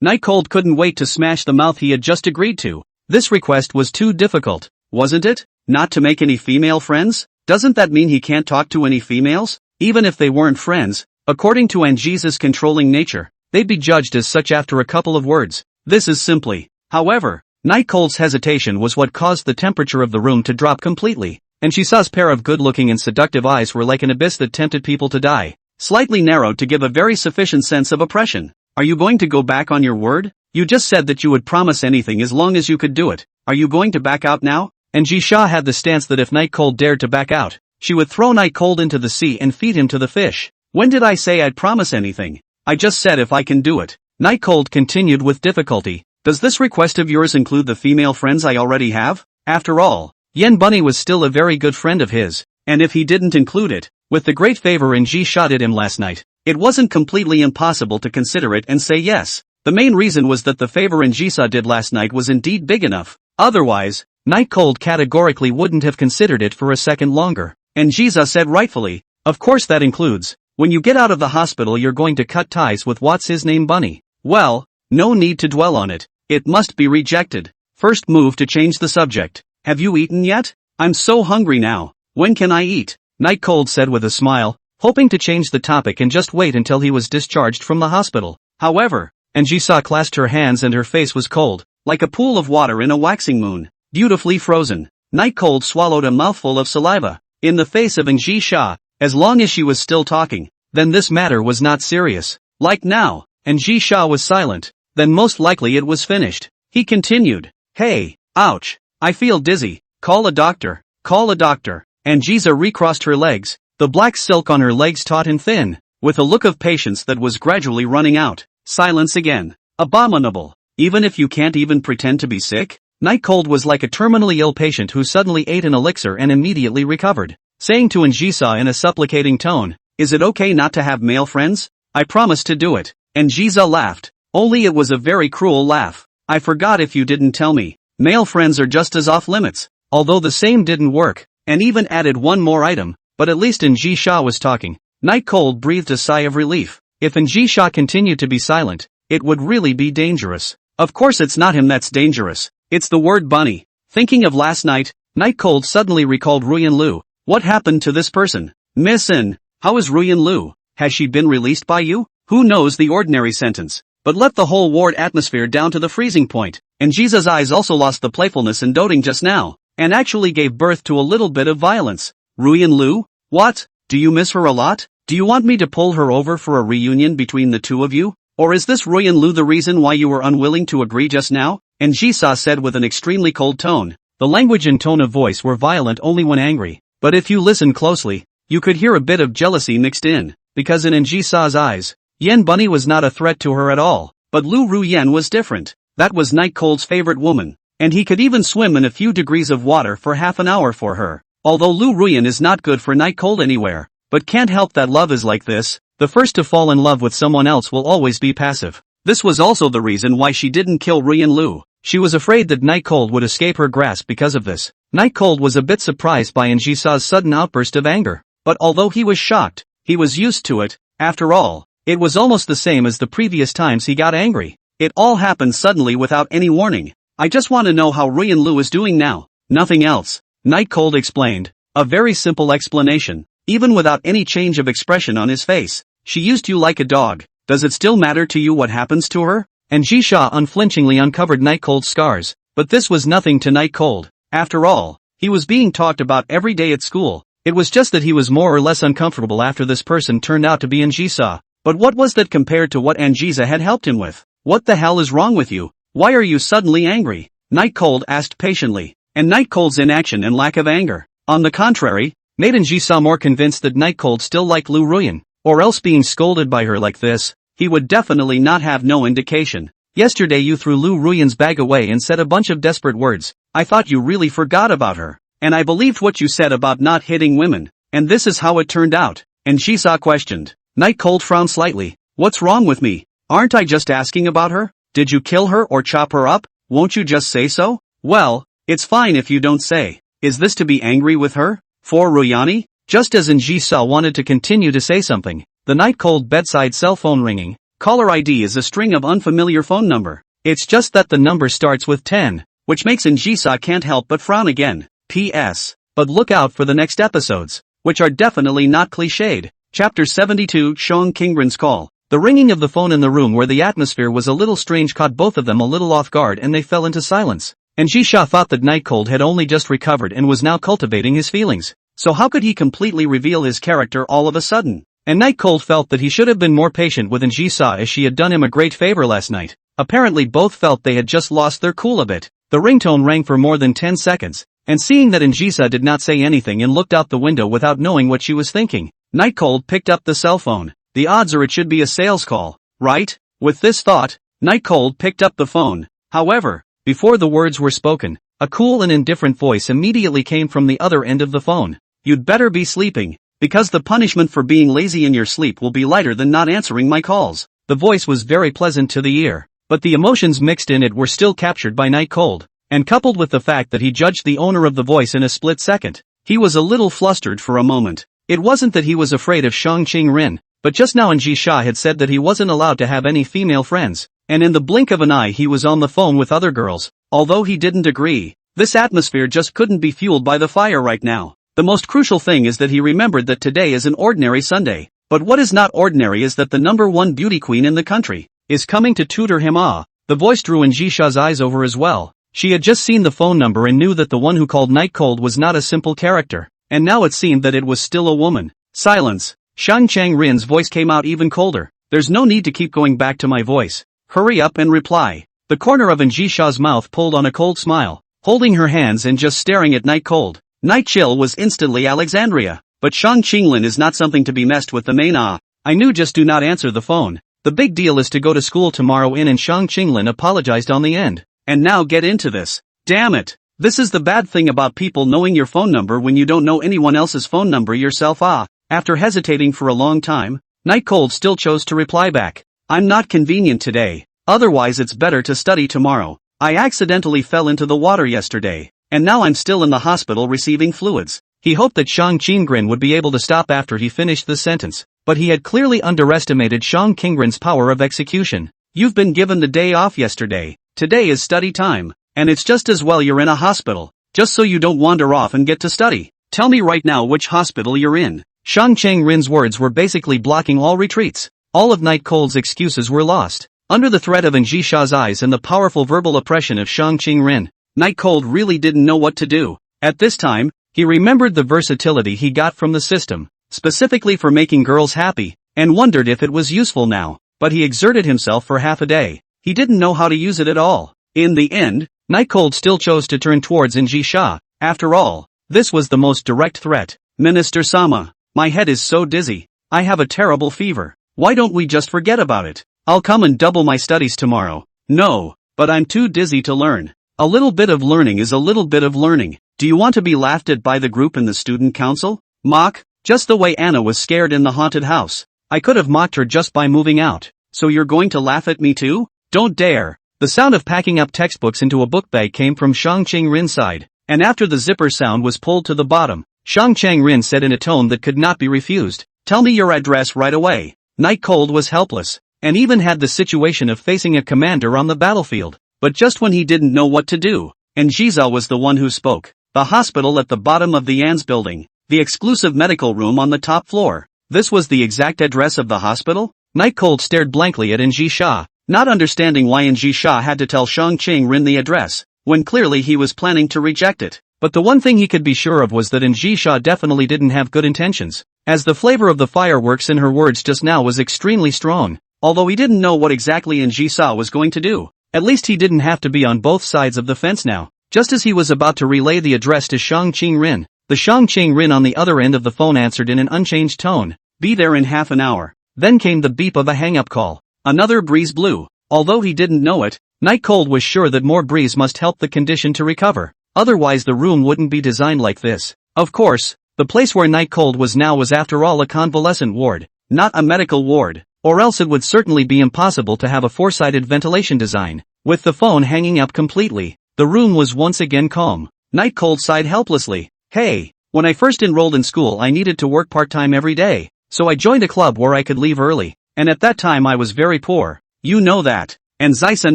Night Cold couldn't wait to smash the mouth he had just agreed to. This request was too difficult, wasn't it? Not to make any female friends? Doesn't that mean he can't talk to any females? Even if they weren't friends, according to Jiza's controlling nature, they'd be judged as such after a couple of words. This is simply. However, Night Cold's hesitation was what caused the temperature of the room to drop completely, and Jiza's pair of good-looking and seductive eyes were like an abyss that tempted people to die, slightly narrowed to give a very sufficient sense of oppression. Are you going to go back on your word? You just said that you would promise anything as long as you could do it. Are you going to back out now? Jiza had the stance that if Night Cold dared to back out, she would throw Night Cold into the sea and feed him to the fish. When did I say I'd promise anything? I just said if I can do it. Night Cold continued with difficulty. Does this request of yours include the female friends I already have? After all, Yen Bunny was still a very good friend of his, and if he didn't include it, with the great favor Jiza did him last night, it wasn't completely impossible to consider it and say yes. The main reason was that the favor Jiza did last night was indeed big enough. Otherwise, Night Cold categorically wouldn't have considered it for a second longer. Jiza said rightfully, of course that includes, when you get out of the hospital you're going to cut ties with what's his name Bunny. Well, no need to dwell on it. It must be rejected. First move to change the subject. Have you eaten yet? I'm so hungry now. When can I eat? Night Cold said with a smile, hoping to change the topic and just wait until he was discharged from the hospital. However, Jiza clasped her hands and her face was cold, like a pool of water in a waxing moon, beautifully frozen. Night Cold swallowed a mouthful of saliva. In the face of Jiza, as long as she was still talking, then this matter was not serious. Like now. And Ji-sha was silent. Then most likely it was finished. He continued. Hey, ouch. I feel dizzy. Call a doctor. Call a doctor. And Jiza recrossed her legs, the black silk on her legs taut and thin, with a look of patience that was gradually running out. Silence again. Abominable. Even if you can't even pretend to be sick? Night Cold was like a terminally ill patient who suddenly ate an elixir and immediately recovered, saying to Njisa in a supplicating tone, is it okay not to have male friends? I promise to do it. And Jiza laughed. Only it was a very cruel laugh. I forgot if you didn't tell me. Male friends are just as off limits. Although the same didn't work, and even added one more item, but at least Njisha was talking. Night Cold breathed a sigh of relief. If Njisha continued to be silent, it would really be dangerous. Of course it's not him that's dangerous. It's the word bunny. Thinking of last night, Night Cold suddenly recalled Ruyan Lu. What happened to this person? Miss In, how is Ruyan Lu? Has she been released by you? Who knows the ordinary sentence? But let the whole ward atmosphere down to the freezing point. And Jiza's eyes also lost the playfulness and doting just now, and actually gave birth to a little bit of violence. Ruyan Lu? What? Do you miss her a lot? Do you want me to pull her over for a reunion between the two of you? Or is this Ruyan Lu the reason why you were unwilling to agree just now? And Jisa said with an extremely cold tone. The language and tone of voice were violent only when angry, but if you listen closely, you could hear a bit of jealousy mixed in, because in Jisa's eyes, Yen Bunny was not a threat to her at all, but Lu Ruyen was different. That was Night Cold's favorite woman, and he could even swim in a few degrees of water for half an hour for her. Although Lu Ruyen is not good for Night Cold anywhere, but can't help that love is like this, the first to fall in love with someone else will always be passive. This was also the reason why she didn't kill Ruyan Lu. She was afraid that Night Cold would escape her grasp because of this. Night Cold was a bit surprised by Njisa's sudden outburst of anger, but although he was shocked, he was used to it. After all, it was almost the same as the previous times he got angry. It all happened suddenly without any warning. I just want to know how Ruyan Lu is doing now. Nothing else. Night Cold explained. A very simple explanation, even without any change of expression on his face. She used you like a dog. Does it still matter to you what happens to her? And Jisha unflinchingly uncovered Night Cold's scars, but this was nothing to Night Cold. After all, he was being talked about every day at school. It was just that he was more or less uncomfortable after this person turned out to be Njisa. But what was that compared to what Anjisa had helped him with? What the hell is wrong with you? Why are you suddenly angry? Night Cold asked patiently. And Night Cold's inaction and lack of anger, on the contrary, made Njisa more convinced that Night Cold still liked Lu Ruyan, or else being scolded by her like this, he would definitely not have no indication. Yesterday you threw Lu Ruyan's bag away and said a bunch of desperate words. I thought you really forgot about her. And I believed what you said about not hitting women. And this is how it turned out. And Jisa questioned. Night Cold frowned slightly. What's wrong with me? Aren't I just asking about her? Did you kill her or chop her up? Won't you just say so? Well, it's fine if you don't say. Is this to be angry with her? For Ruyani? Just as Njisa wanted to continue to say something, the Night Cold bedside cell phone ringing. Caller ID is a string of unfamiliar phone number. It's just that the number starts with 10, which makes Njisa can't help but frown again. P.S. But look out for the next episodes, which are definitely not cliched. Chapter 72 Shang Kingren's Call. The ringing of the phone in the room where the atmosphere was a little strange caught both of them a little off guard and they fell into silence. And Jisha thought that Night Cold had only just recovered and was now cultivating his feelings. So how could he completely reveal his character all of a sudden? And Night Cold felt that he should have been more patient with Njisa as she had done him a great favor last night. Apparently both felt they had just lost their cool a bit. The ringtone rang for more than 10 seconds, and seeing that Njisa did not say anything and looked out the window without knowing what she was thinking, Night Cold picked up the cell phone. The odds are it should be a sales call, right? With this thought, Night Cold picked up the phone. However, before the words were spoken, a cool and indifferent voice immediately came from the other end of the phone. You'd better be sleeping, because the punishment for being lazy in your sleep will be lighter than not answering my calls. The voice was very pleasant to the ear, but the emotions mixed in it were still captured by Night Cold, and coupled with the fact that he judged the owner of the voice in a split second, he was a little flustered for a moment. It wasn't that he was afraid of Shang Qingren, but just now Njisha had said that he wasn't allowed to have any female friends, and in the blink of an eye he was on the phone with other girls. Although he didn't agree, this atmosphere just couldn't be fueled by the fire right now. The most crucial thing is that he remembered that today is an ordinary Sunday, but what is not ordinary is that the #1 beauty queen in the country is coming to tutor him. The voice drew Njisha's eyes over as well. She had just seen the phone number and knew that the one who called Night Cold was not a simple character, and now it seemed that it was still a woman. Silence. Shang Changrin's voice came out even colder. There's no need to keep going back to my voice. Hurry up and reply. The corner of Anjisha's mouth pulled on a cold smile, holding her hands and just staring at Night Cold. Night Chill was instantly Alexandria. But Shang Qinglin is not something to be messed with. The main I knew, just do not answer the phone. The big deal is to go to school tomorrow in, and Shang Qinglin apologized on the end. And now get into this. Damn it. This is the bad thing about people knowing your phone number when you don't know anyone else's phone number yourself. After hesitating for a long time, Night Cold still chose to reply back. I'm not convenient today. Otherwise it's better to study tomorrow. I accidentally fell into the water yesterday, and now I'm still in the hospital receiving fluids. He hoped that Shang Qinglin would be able to stop after he finished the sentence, but he had clearly underestimated Shang Qinglin's power of execution. You've been given the day off yesterday. Today is study time, and it's just as well you're in a hospital, just so you don't wander off and get to study. Tell me right now which hospital you're in. Shang Qinglin's words were basically blocking all retreats. All of Night Cold's excuses were lost. Under the threat of Anjisha's eyes and the powerful verbal oppression of Shang Qinglin, Night Cold really didn't know what to do. At this time, he remembered the versatility he got from the system, specifically for making girls happy, and wondered if it was useful now, but he exerted himself for half a day. He didn't know how to use it at all. In the end, Night Cold still chose to turn towards Anjisha. After all, this was the most direct threat. Minister Sama, my head is so dizzy. I have a terrible fever. Why don't we just forget about it? I'll come and double my studies tomorrow. No, but I'm too dizzy to learn. A little bit of learning is a little bit of learning. Do you want to be laughed at by the group in the student council? Mock? Just the way Anna was scared in the haunted house. I could have mocked her just by moving out. So you're going to laugh at me too? Don't dare. The sound of packing up textbooks into a book bag came from Shang Qinglin's side, and after the zipper sound was pulled to the bottom, Shang Qinglin said in a tone that could not be refused, "Tell me your address right away." Night Cold was helpless, and even had the situation of facing a commander on the battlefield. But just when he didn't know what to do, Anjiza was the one who spoke. The hospital at the bottom of the An's building, the exclusive medical room on the top floor. This was the exact address of the hospital? Night Cold stared blankly at Anjisha, not understanding why Anjisha had to tell Shang Qinglin the address, when clearly he was planning to reject it. But the one thing he could be sure of was that Anjisha definitely didn't have good intentions, as the flavor of the fireworks in her words just now was extremely strong. Although he didn't know what exactly Anjisha was going to do, at least he didn't have to be on both sides of the fence now. Just as he was about to relay the address to Shang Qinglin, the Shang Qinglin on the other end of the phone answered in an unchanged tone. "Be there in half an hour." Then came the beep of a hang-up call. Another breeze blew. Although he didn't know it, Night Cold was sure that more breeze must help the condition to recover. Otherwise the room wouldn't be designed like this. Of course, the place where Night Cold was now was after all a convalescent ward, not a medical ward, or else it would certainly be impossible to have a four-sided ventilation design. With the phone hanging up completely, the room was once again calm. Night Cold sighed helplessly. "Hey, when I first enrolled in school I needed to work part-time every day, so I joined a club where I could leave early, and at that time I was very poor. You know that." And Zaisa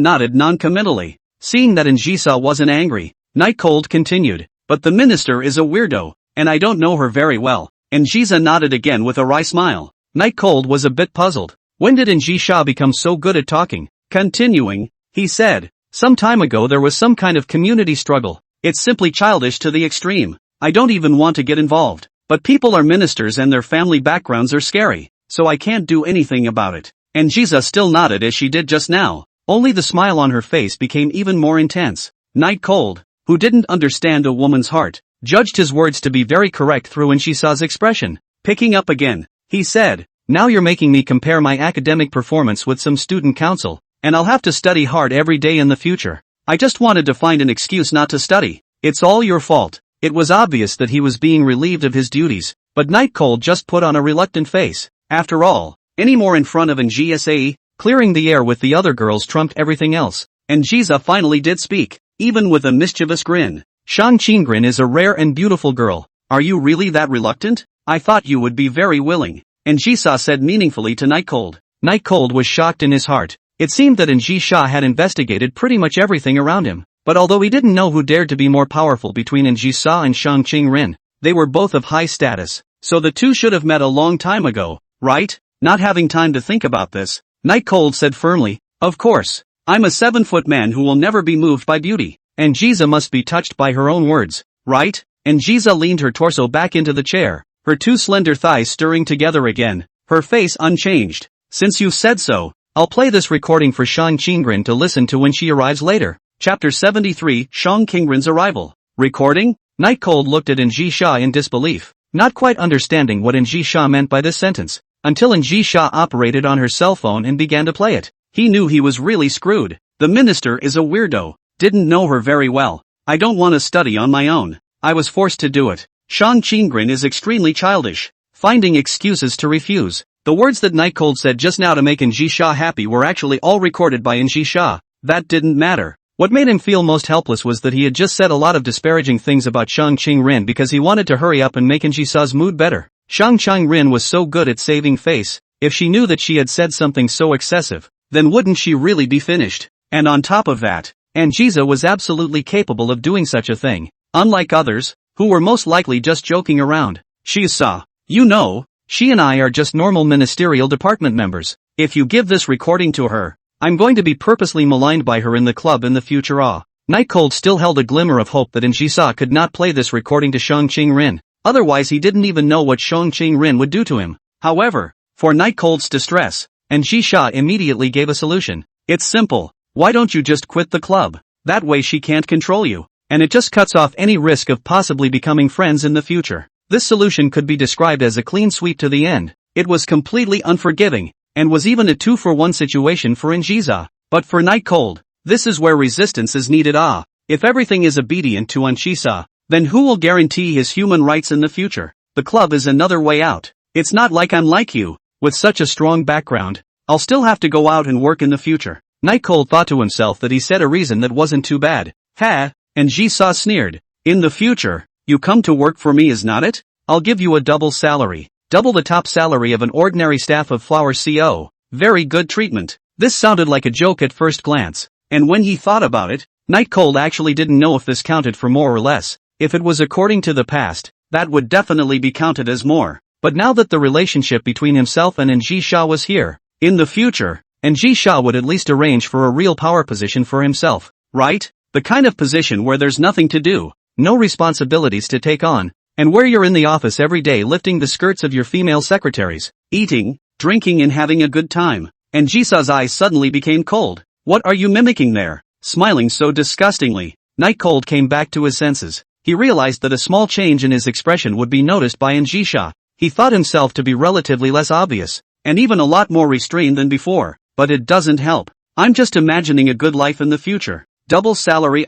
nodded non-committally. Seeing that Anjisa wasn't angry, Night Cold continued, "But the minister is a weirdo, and I don't know her very well." Anjisa nodded again with a wry smile. Night Cold was a bit puzzled. When did Anjisha become so good at talking? Continuing, he said, "Some time ago there was some kind of community struggle. It's simply childish to the extreme. I don't even want to get involved. But people are ministers and their family backgrounds are scary, so I can't do anything about it." Anjisa still nodded as she did just now, only the smile on her face became even more intense. Night Cold, who didn't understand a woman's heart, judged his words to be very correct through Anjisa's expression. Picking up again, he said, "Now you're making me compare my academic performance with some student council, and I'll have to study hard every day in the future. I just wanted to find an excuse not to study. It's all your fault." It was obvious that he was being relieved of his duties, but Night Cold just put on a reluctant face. After all, any more in front of Njisa, clearing the air with the other girls trumped everything else. Njisa finally did speak, even with a mischievous grin. "Shang Qinglin is a rare and beautiful girl. Are you really that reluctant? I thought you would be very willing." Njisa said meaningfully to Night Cold. Night Cold was shocked in his heart. It seemed that Njisa had investigated pretty much everything around him, but although he didn't know who dared to be more powerful between Njisa and Shang Qinglin, they were both of high status, so the two should have met a long time ago, right? Not having time to think about this, Night Cold said firmly, "Of course. I'm a 7-foot man who will never be moved by beauty." Anjisa must be touched by her own words, right? Anjisa leaned her torso back into the chair, her two slender thighs stirring together again, her face unchanged. Since you've said so, I'll play this recording for Shang Qingren to listen to when she arrives later. Chapter 73, Shang Qingren's arrival. Recording? Night Cold looked at Ji Sha in disbelief, not quite understanding what Ji Sha meant by this sentence, until Ji Sha operated on her cell phone and began to play it. He knew he was really screwed. The minister is a weirdo. Didn't know her very well. I don't want to study on my own. I was forced to do it. Shang Qingren is extremely childish, finding excuses to refuse. The words that Night Cold said just now to make Ji Sha happy were actually all recorded by Ji Sha. That didn't matter. What made him feel most helpless was that he had just said a lot of disparaging things about Shang Qingren because he wanted to hurry up and make Ji Sha's mood better. Shang Qingren was so good at saving face. If she knew that she had said something so excessive, then wouldn't she really be finished? And on top of that, Anjiza was absolutely capable of doing such a thing, unlike others, who were most likely just joking around. She saw, you know, she and I are just normal ministerial department members. If you give this recording to her, I'm going to be purposely maligned by her in the club in the future. Night Cold still held a glimmer of hope that Anjiza could not play this recording to Shang Qingren, otherwise he didn't even know what Shang Qingren would do to him. However, for Night Cold's distress, Ji Sha immediately gave a solution. It's simple. Why don't you just quit the club? That way she can't control you, and it just cuts off any risk of possibly becoming friends in the future. This solution could be described as a clean sweep to the end. It was completely unforgiving, and was even a 2-for-1 situation for Anjiza. But for Night Cold, this is where resistance is needed. If everything is obedient to Anjiza, then who will guarantee his human rights in the future? The club is another way out. It's not like I'm like you, with such a strong background. I'll still have to go out and work in the future. Night Cold thought to himself that he said a reason that wasn't too bad. Ha! And Ji Sha sneered. In the future, you come to work for me, is not it? I'll give you a double salary. Double the top salary of an ordinary staff of Flower CO. Very good treatment. This sounded like a joke at first glance, and when he thought about it, Night Cold actually didn't know if this counted for more or less. If it was according to the past, that would definitely be counted as more. But now that the relationship between himself and Ji Sha was here, in the future, Ji Sha would at least arrange for a real power position for himself, right? The kind of position where there's nothing to do, no responsibilities to take on, and where you're in the office every day lifting the skirts of your female secretaries, eating, drinking and having a good time. And Ji Sha's eyes suddenly became cold. What are you mimicking there? Smiling so disgustingly, Night Cold came back to his senses. He realized that a small change in his expression would be noticed by Ji Sha. He thought himself to be relatively less obvious, and even a lot more restrained than before, but it doesn't help. I'm just imagining a good life in the future. Double salary,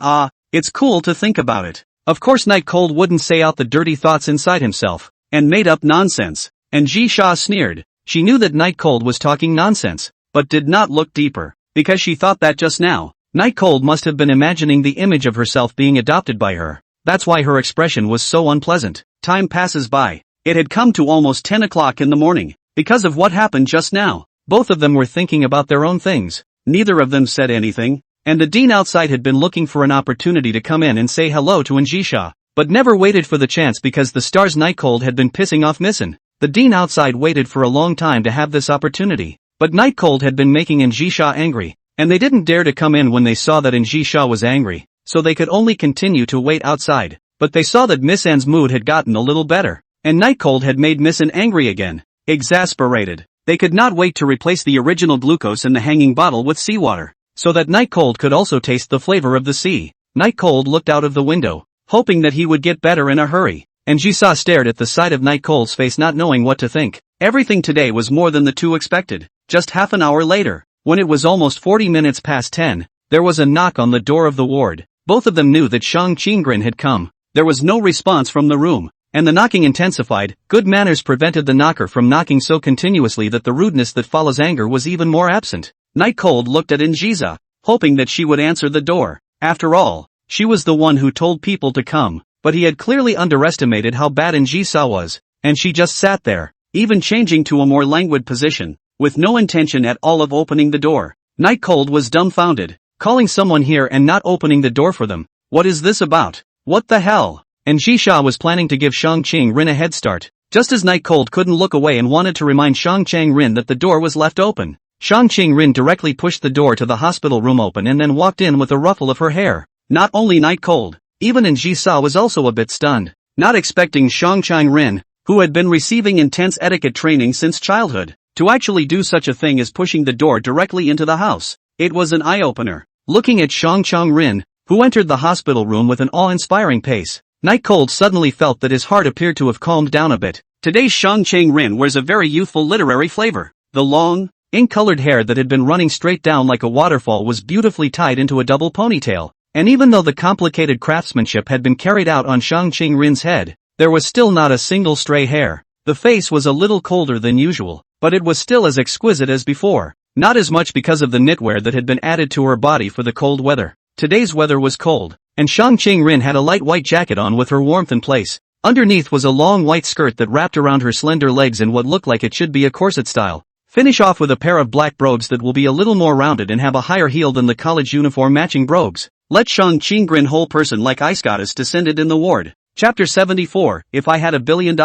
it's cool to think about it. Of course Night Cold wouldn't say out the dirty thoughts inside himself, and made up nonsense. And Ji Sha sneered. She knew that Night Cold was talking nonsense, but did not look deeper, because she thought that just now, Night Cold must have been imagining the image of herself being adopted by her. That's why her expression was so unpleasant. Time passes by. It had come to almost 10 o'clock in the morning. Because of what happened just now, both of them were thinking about their own things. Neither of them said anything, and the dean outside had been looking for an opportunity to come in and say hello to Ji Sha, but never waited for the chance because the star's Night Cold had been pissing off Missin. The dean outside waited for a long time to have this opportunity, but Night Cold had been making Ji Sha angry, and they didn't dare to come in when they saw that Ji Sha was angry, so they could only continue to wait outside. But they saw that Miss Anne's mood had gotten a little better, and Night Cold had made Miss Anne angry again. Exasperated, they could not wait to replace the original glucose in the hanging bottle with seawater, so that Night Cold could also taste the flavor of the sea. Night Cold looked out of the window, hoping that he would get better in a hurry, and Ji Sha stared at the sight of Night Cold's face, not knowing what to think. Everything today was more than the two expected. Just half an hour later, when it was almost 40 minutes past 10, there was a knock on the door of the ward. Both of them knew that Shang Qingren had come. There was no response from the room, and the knocking intensified. Good manners prevented the knocker from knocking so continuously that the rudeness that follows anger was even more absent. Night Cold looked at Anjiza, hoping that she would answer the door. After all, she was the one who told people to come, but he had clearly underestimated how bad Anjiza was, and she just sat there, even changing to a more languid position, with no intention at all of opening the door. Night Cold was dumbfounded, calling someone here and not opening the door for them. What is this about? What the hell? And Ji Sha was planning to give Shang Qingren a head start, just as Night Cold couldn't look away and wanted to remind Shang Qingren that the door was left open. Shang Qingren directly pushed the door to the hospital room open and then walked in with a ruffle of her hair. Not only Night Cold, even Ji Sha was also a bit stunned, not expecting Shang Qingren, who had been receiving intense etiquette training since childhood, To actually do such a thing as pushing the door directly into the house. It was an eye-opener. Looking at Shang Chang-rin, who entered the hospital room with an awe-inspiring pace, Night Cold suddenly felt that his heart appeared to have calmed down a bit. Today's Shang Chang-rin wears a very youthful literary flavor. The long, ink-colored hair that had been running straight down like a waterfall was beautifully tied into a double ponytail, and even though the complicated craftsmanship had been carried out on Shang Chang-rin's head, there was still not a single stray hair. The face was a little colder than usual, but it was still as exquisite as before, not as much because of the knitwear that had been added to her body for the cold weather. Today's weather was cold, and Shang Chang-rin had a light white jacket on with her warmth in place. Underneath was a long white skirt that wrapped around her slender legs in what looked like it should be a corset style. Finish off with a pair of black brogues that will be a little more rounded and have a higher heel than the college uniform matching brogues. Let Shang Chang-rin whole person like ice goddess descended in the ward. Chapter 74, If I Had $1 Billion.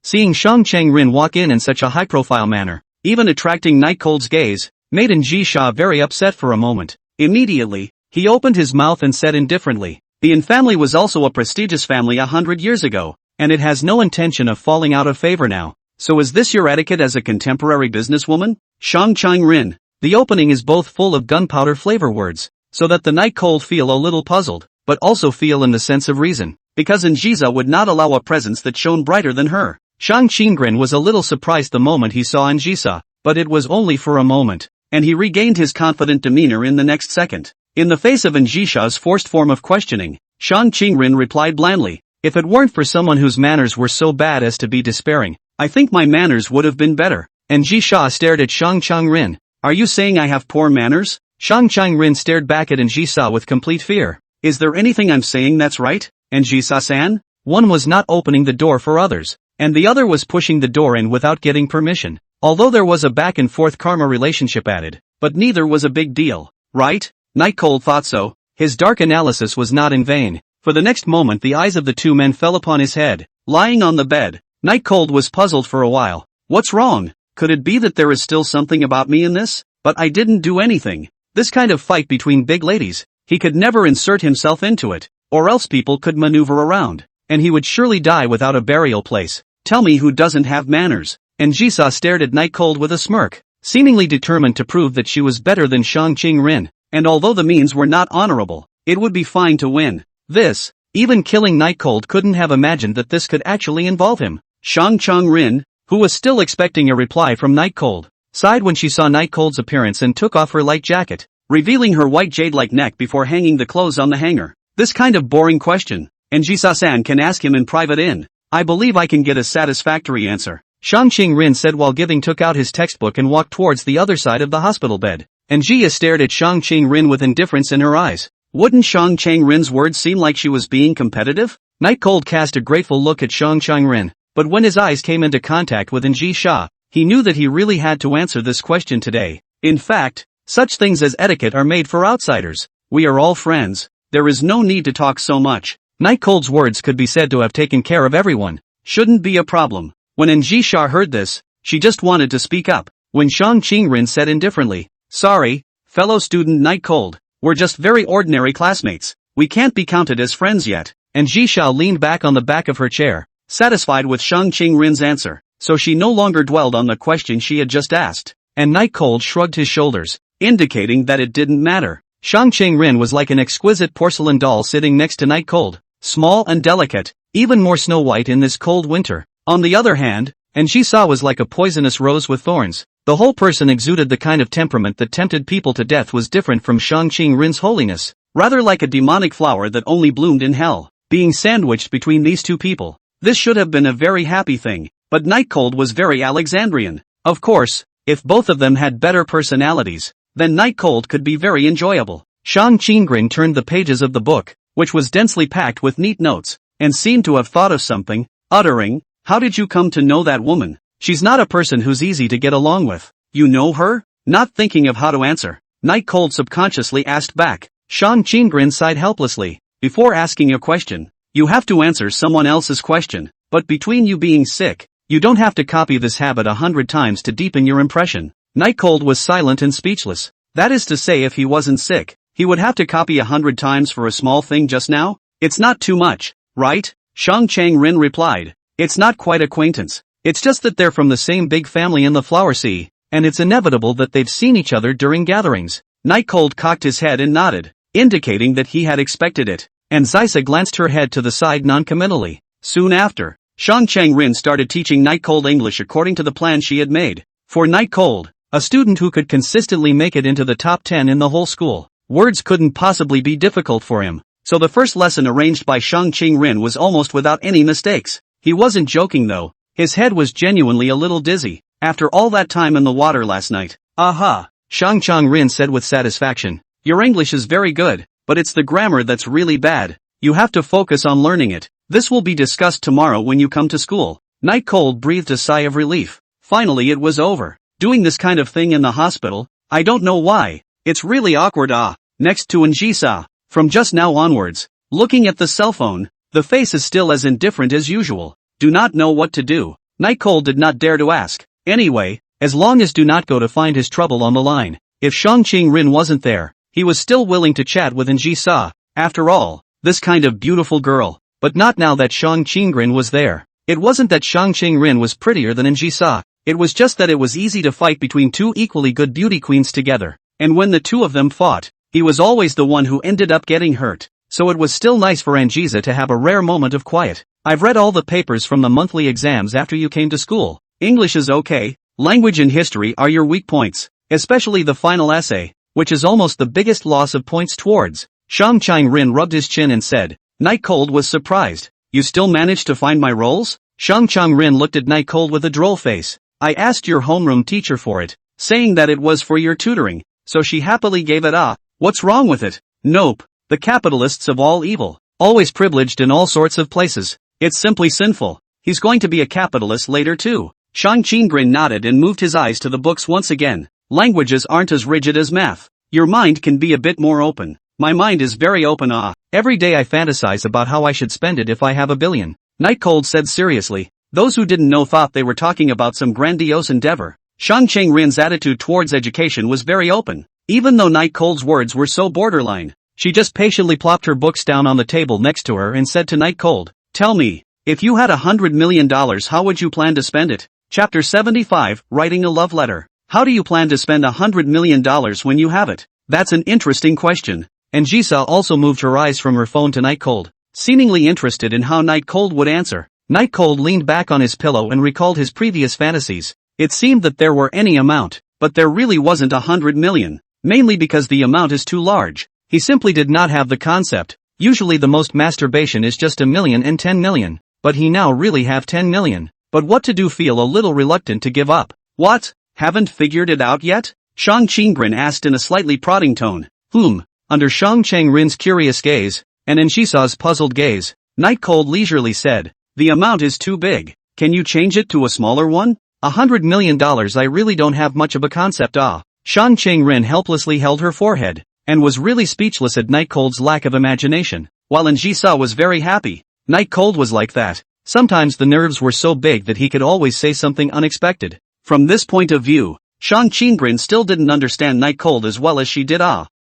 Seeing Shang Chang-rin walk in such a high-profile manner, even attracting Night Cold's gaze, made Ji Sha very upset for a moment. Immediately, he opened his mouth and said indifferently, "The Yin family was also a prestigious family 100 years ago, and it has no intention of falling out of favor now. So is this your etiquette as a contemporary businesswoman?" Shang Chang-rin. The opening is both full of gunpowder flavor words, so that the Night Cold feel a little puzzled, but also feel in the sense of reason, because Njiza would not allow a presence that shone brighter than her. Shang Chang-rin was a little surprised the moment he saw Njiza, but it was only for a moment, and he regained his confident demeanor in the next second. In the face of Njiza's forced form of questioning, Shang Chang-rin replied blandly, "If it weren't for someone whose manners were so bad as to be despairing, I think my manners would have been better." Njiza stared at Shang Chang-rin. "Are you saying I have poor manners?" Shang Chang-rin stared back at Njiza with complete fear. "Is there anything I'm saying that's right, Njiza-san?" One was not opening the door for others, and the other was pushing the door in without getting permission. Although there was a back-and-forth karma relationship added, but neither was a big deal, right? Night Cold thought so. His dark analysis was not in vain. For the next moment the eyes of the two men fell upon his head, lying on the bed. Night Cold was puzzled for a while. What's wrong? Could it be that there is still something about me in this? But I didn't do anything. This kind of fight between big ladies, he could never insert himself into it, or else people could maneuver around, and he would surely die without a burial place. Tell me who doesn't have manners. Njiza stared at Night Cold with a smirk, seemingly determined to prove that she was better than Shang Chang-rin, and although the means were not honorable, it would be fine to win. This, even killing Night Cold couldn't have imagined that this could actually involve him. Shang Chang-rin, who was still expecting a reply from Night Cold, sighed when she saw Night Cold's appearance and took off her light jacket, revealing her white jade-like neck before hanging the clothes on the hanger. This kind of boring question, Njiza-san can ask him in private. I believe I can get a satisfactory answer. Shang Chang-rin said while took out his textbook and walked towards the other side of the hospital bed. Njiza stared at Shang Chang-rin with indifference in her eyes. Wouldn't Shang Chang-rin's words seem like she was being competitive? Night Cold cast a grateful look at Shang Chang-rin, but when his eyes came into contact with Njiza, he knew that he really had to answer this question today. In fact, such things as etiquette are made for outsiders. We are all friends. There is no need to talk so much. Night Cold's words could be said to have taken care of everyone. Shouldn't be a problem. When Njiza heard this, she just wanted to speak up. When Shang Chang-rin said indifferently, "Sorry, fellow student Night Cold, we're just very ordinary classmates. We can't be counted as friends yet." Njiza leaned back on the back of her chair, satisfied with Shang Chang-rin's answer, so she no longer dwelled on the question she had just asked, and Night Cold shrugged his shoulders, indicating that it didn't matter. Shang Chang-rin was like an exquisite porcelain doll sitting next to Night Cold, small and delicate, even more snow white in this cold winter. On the other hand, Njiza was like a poisonous rose with thorns. The whole person exuded the kind of temperament that tempted people to death was different from Shang Chang-rin's holiness, rather like a demonic flower that only bloomed in hell. Being sandwiched between these two people, this should have been a very happy thing, but Night Cold was very Alexandrian. Of course, if both of them had better personalities, then Night Cold could be very enjoyable. Shang Chang-rin turned the pages of the book, which was densely packed with neat notes, and seemed to have thought of something, uttering, "How did you come to know that woman? She's not a person who's easy to get along with." "You know her?" Not thinking of how to answer, Night Cold subconsciously asked back. Shang Chang-rin sighed helplessly. Before asking a question, you have to answer someone else's question, but between you being sick, you don't have to copy this habit 100 times to deepen your impression. Night Cold was silent and speechless. That is to say, if he wasn't sick, he would have to copy 100 times for a small thing just now? It's not too much, right? Shang Chang-rin replied. It's not quite acquaintance. It's just that they're from the same big family in the Flower Sea, and it's inevitable that they've seen each other during gatherings. Night Cold cocked his head and nodded, indicating that he had expected it, and Zysa glanced her head to the side noncommittally. Soon after, Shang Chang-rin started teaching Night Cold English according to the plan she had made. For Night Cold, a student who could consistently make it into the top 10 in the whole school, words couldn't possibly be difficult for him. So the first lesson arranged by Shang Chang-rin was almost without any mistakes. He wasn't joking though. His head was genuinely a little dizzy, after all that time in the water last night. Aha, Shang Chang-rin said with satisfaction. Your English is very good, but it's the grammar that's really bad. You have to focus on learning it. This will be discussed tomorrow when you come to school. Night Cold breathed a sigh of relief. Finally it was over. Doing this kind of thing in the hospital, I don't know why. It's really awkward. Next to Njisa. From just now onwards, looking at the cell phone, the face is still as indifferent as usual. Do not know what to do. Night Cold did not dare to ask. Anyway, as long as do not go to find his trouble on the line. If Shang Chang-rin wasn't there, he was still willing to chat with Njisa. After all, this kind of beautiful girl. But not now that Shang Chang-rin was there. It wasn't that Shang Chang-rin was prettier than Njisa. It was just that it was easy to fight between two equally good beauty queens together. And when the two of them fought, he was always the one who ended up getting hurt. So it was still nice for Njisa to have a rare moment of quiet. I've read all the papers from the monthly exams after you came to school. English is okay. Language and history are your weak points, especially the final essay, which is almost the biggest loss of points towards. Shang Chang-rin rubbed his chin and said. Night Cold was surprised. You still managed to find my roles? Shang Chang-rin looked at Night Cold with a droll face. I asked your homeroom teacher for it, saying that it was for your tutoring, so she happily gave it. What's wrong with it? Nope. The capitalists of all evil, always privileged in all sorts of places. It's simply sinful. He's going to be a capitalist later too. Shang Chang-rin nodded and moved his eyes to the books once again. Languages aren't as rigid as math. Your mind can be a bit more open. My mind is very open. Every day I fantasize about how I should spend it if I have $1 billion. Night Cold said seriously. Those who didn't know thought they were talking about some grandiose endeavor. Shang Chang-rin's attitude towards education was very open. Even though Night Cold's words were so borderline, she just patiently plopped her books down on the table next to her and said to Night Cold, tell me, if you had $100 million how would you plan to spend it? Chapter 75, Writing a Love Letter. How do you plan to spend $100 million when you have it? That's an interesting question. And Jisa also moved her eyes from her phone to Night Cold, seemingly interested in how Night Cold would answer. Night Cold leaned back on his pillow and recalled his previous fantasies. It seemed that there were any amount, but there really wasn't $100 million. Mainly because the amount is too large. He simply did not have the concept. Usually the most masturbation is just 1 million and 10 million. But he now really have 10 million. But what to do? Feel a little reluctant to give up. What? Haven't figured it out yet? Shang Chang-rin asked in a slightly prodding tone. Under Shang Chang-rin's curious gaze, and Nshisa's puzzled gaze, Night Cold leisurely said, the amount is too big. Can you change it to a smaller one? $100 million. I really don't have much of a concept. Shang Chang-rin helplessly held her forehead, and was really speechless at Night Cold's lack of imagination, while Njisa was very happy. Night Cold was like that. Sometimes the nerves were so big that he could always say something unexpected. From this point of view, Shang Chang-rin still didn't understand Night Cold as well as she did.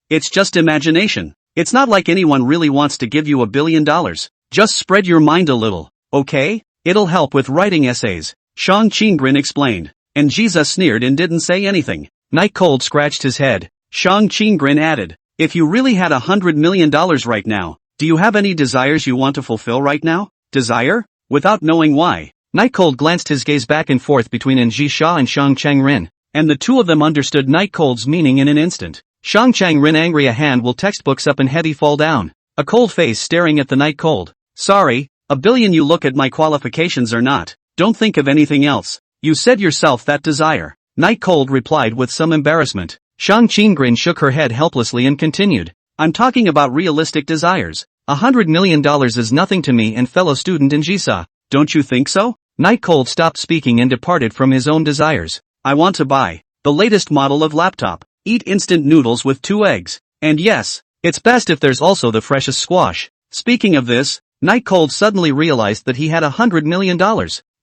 It's just imagination. It's not like anyone really wants to give you $1 billion. Just spread your mind a little, okay? It'll help with writing essays, Shang Chang-rin explained. Njisa sneered and didn't say anything. Night Cold scratched his head. Shang Chang-rin added, if you really had $100 million right now, do you have any desires you want to fulfill right now? Desire? Without knowing why, Night Cold glanced his gaze back and forth between Njisa and Shang Chang-rin, and the two of them understood Night Cold's meaning in an instant. Shang Chang-rin angry, a hand will textbooks up and heady fall down. A cold face staring at the Night Cold. Sorry, $1 billion. You look at my qualifications or not. Don't think of anything else. You said yourself that desire. Night Cold replied with some embarrassment. Shang Chang-rin shook her head helplessly and continued. I'm talking about realistic desires. $100 million is nothing to me and fellow student Njisa. Don't you think so? Night Cold stopped speaking and departed from his own desires. I want to buy the latest model of laptop. Eat instant noodles with 2 eggs. And yes, it's best if there's also the freshest squash. Speaking of this, Night Cold suddenly realized that he had $100 million.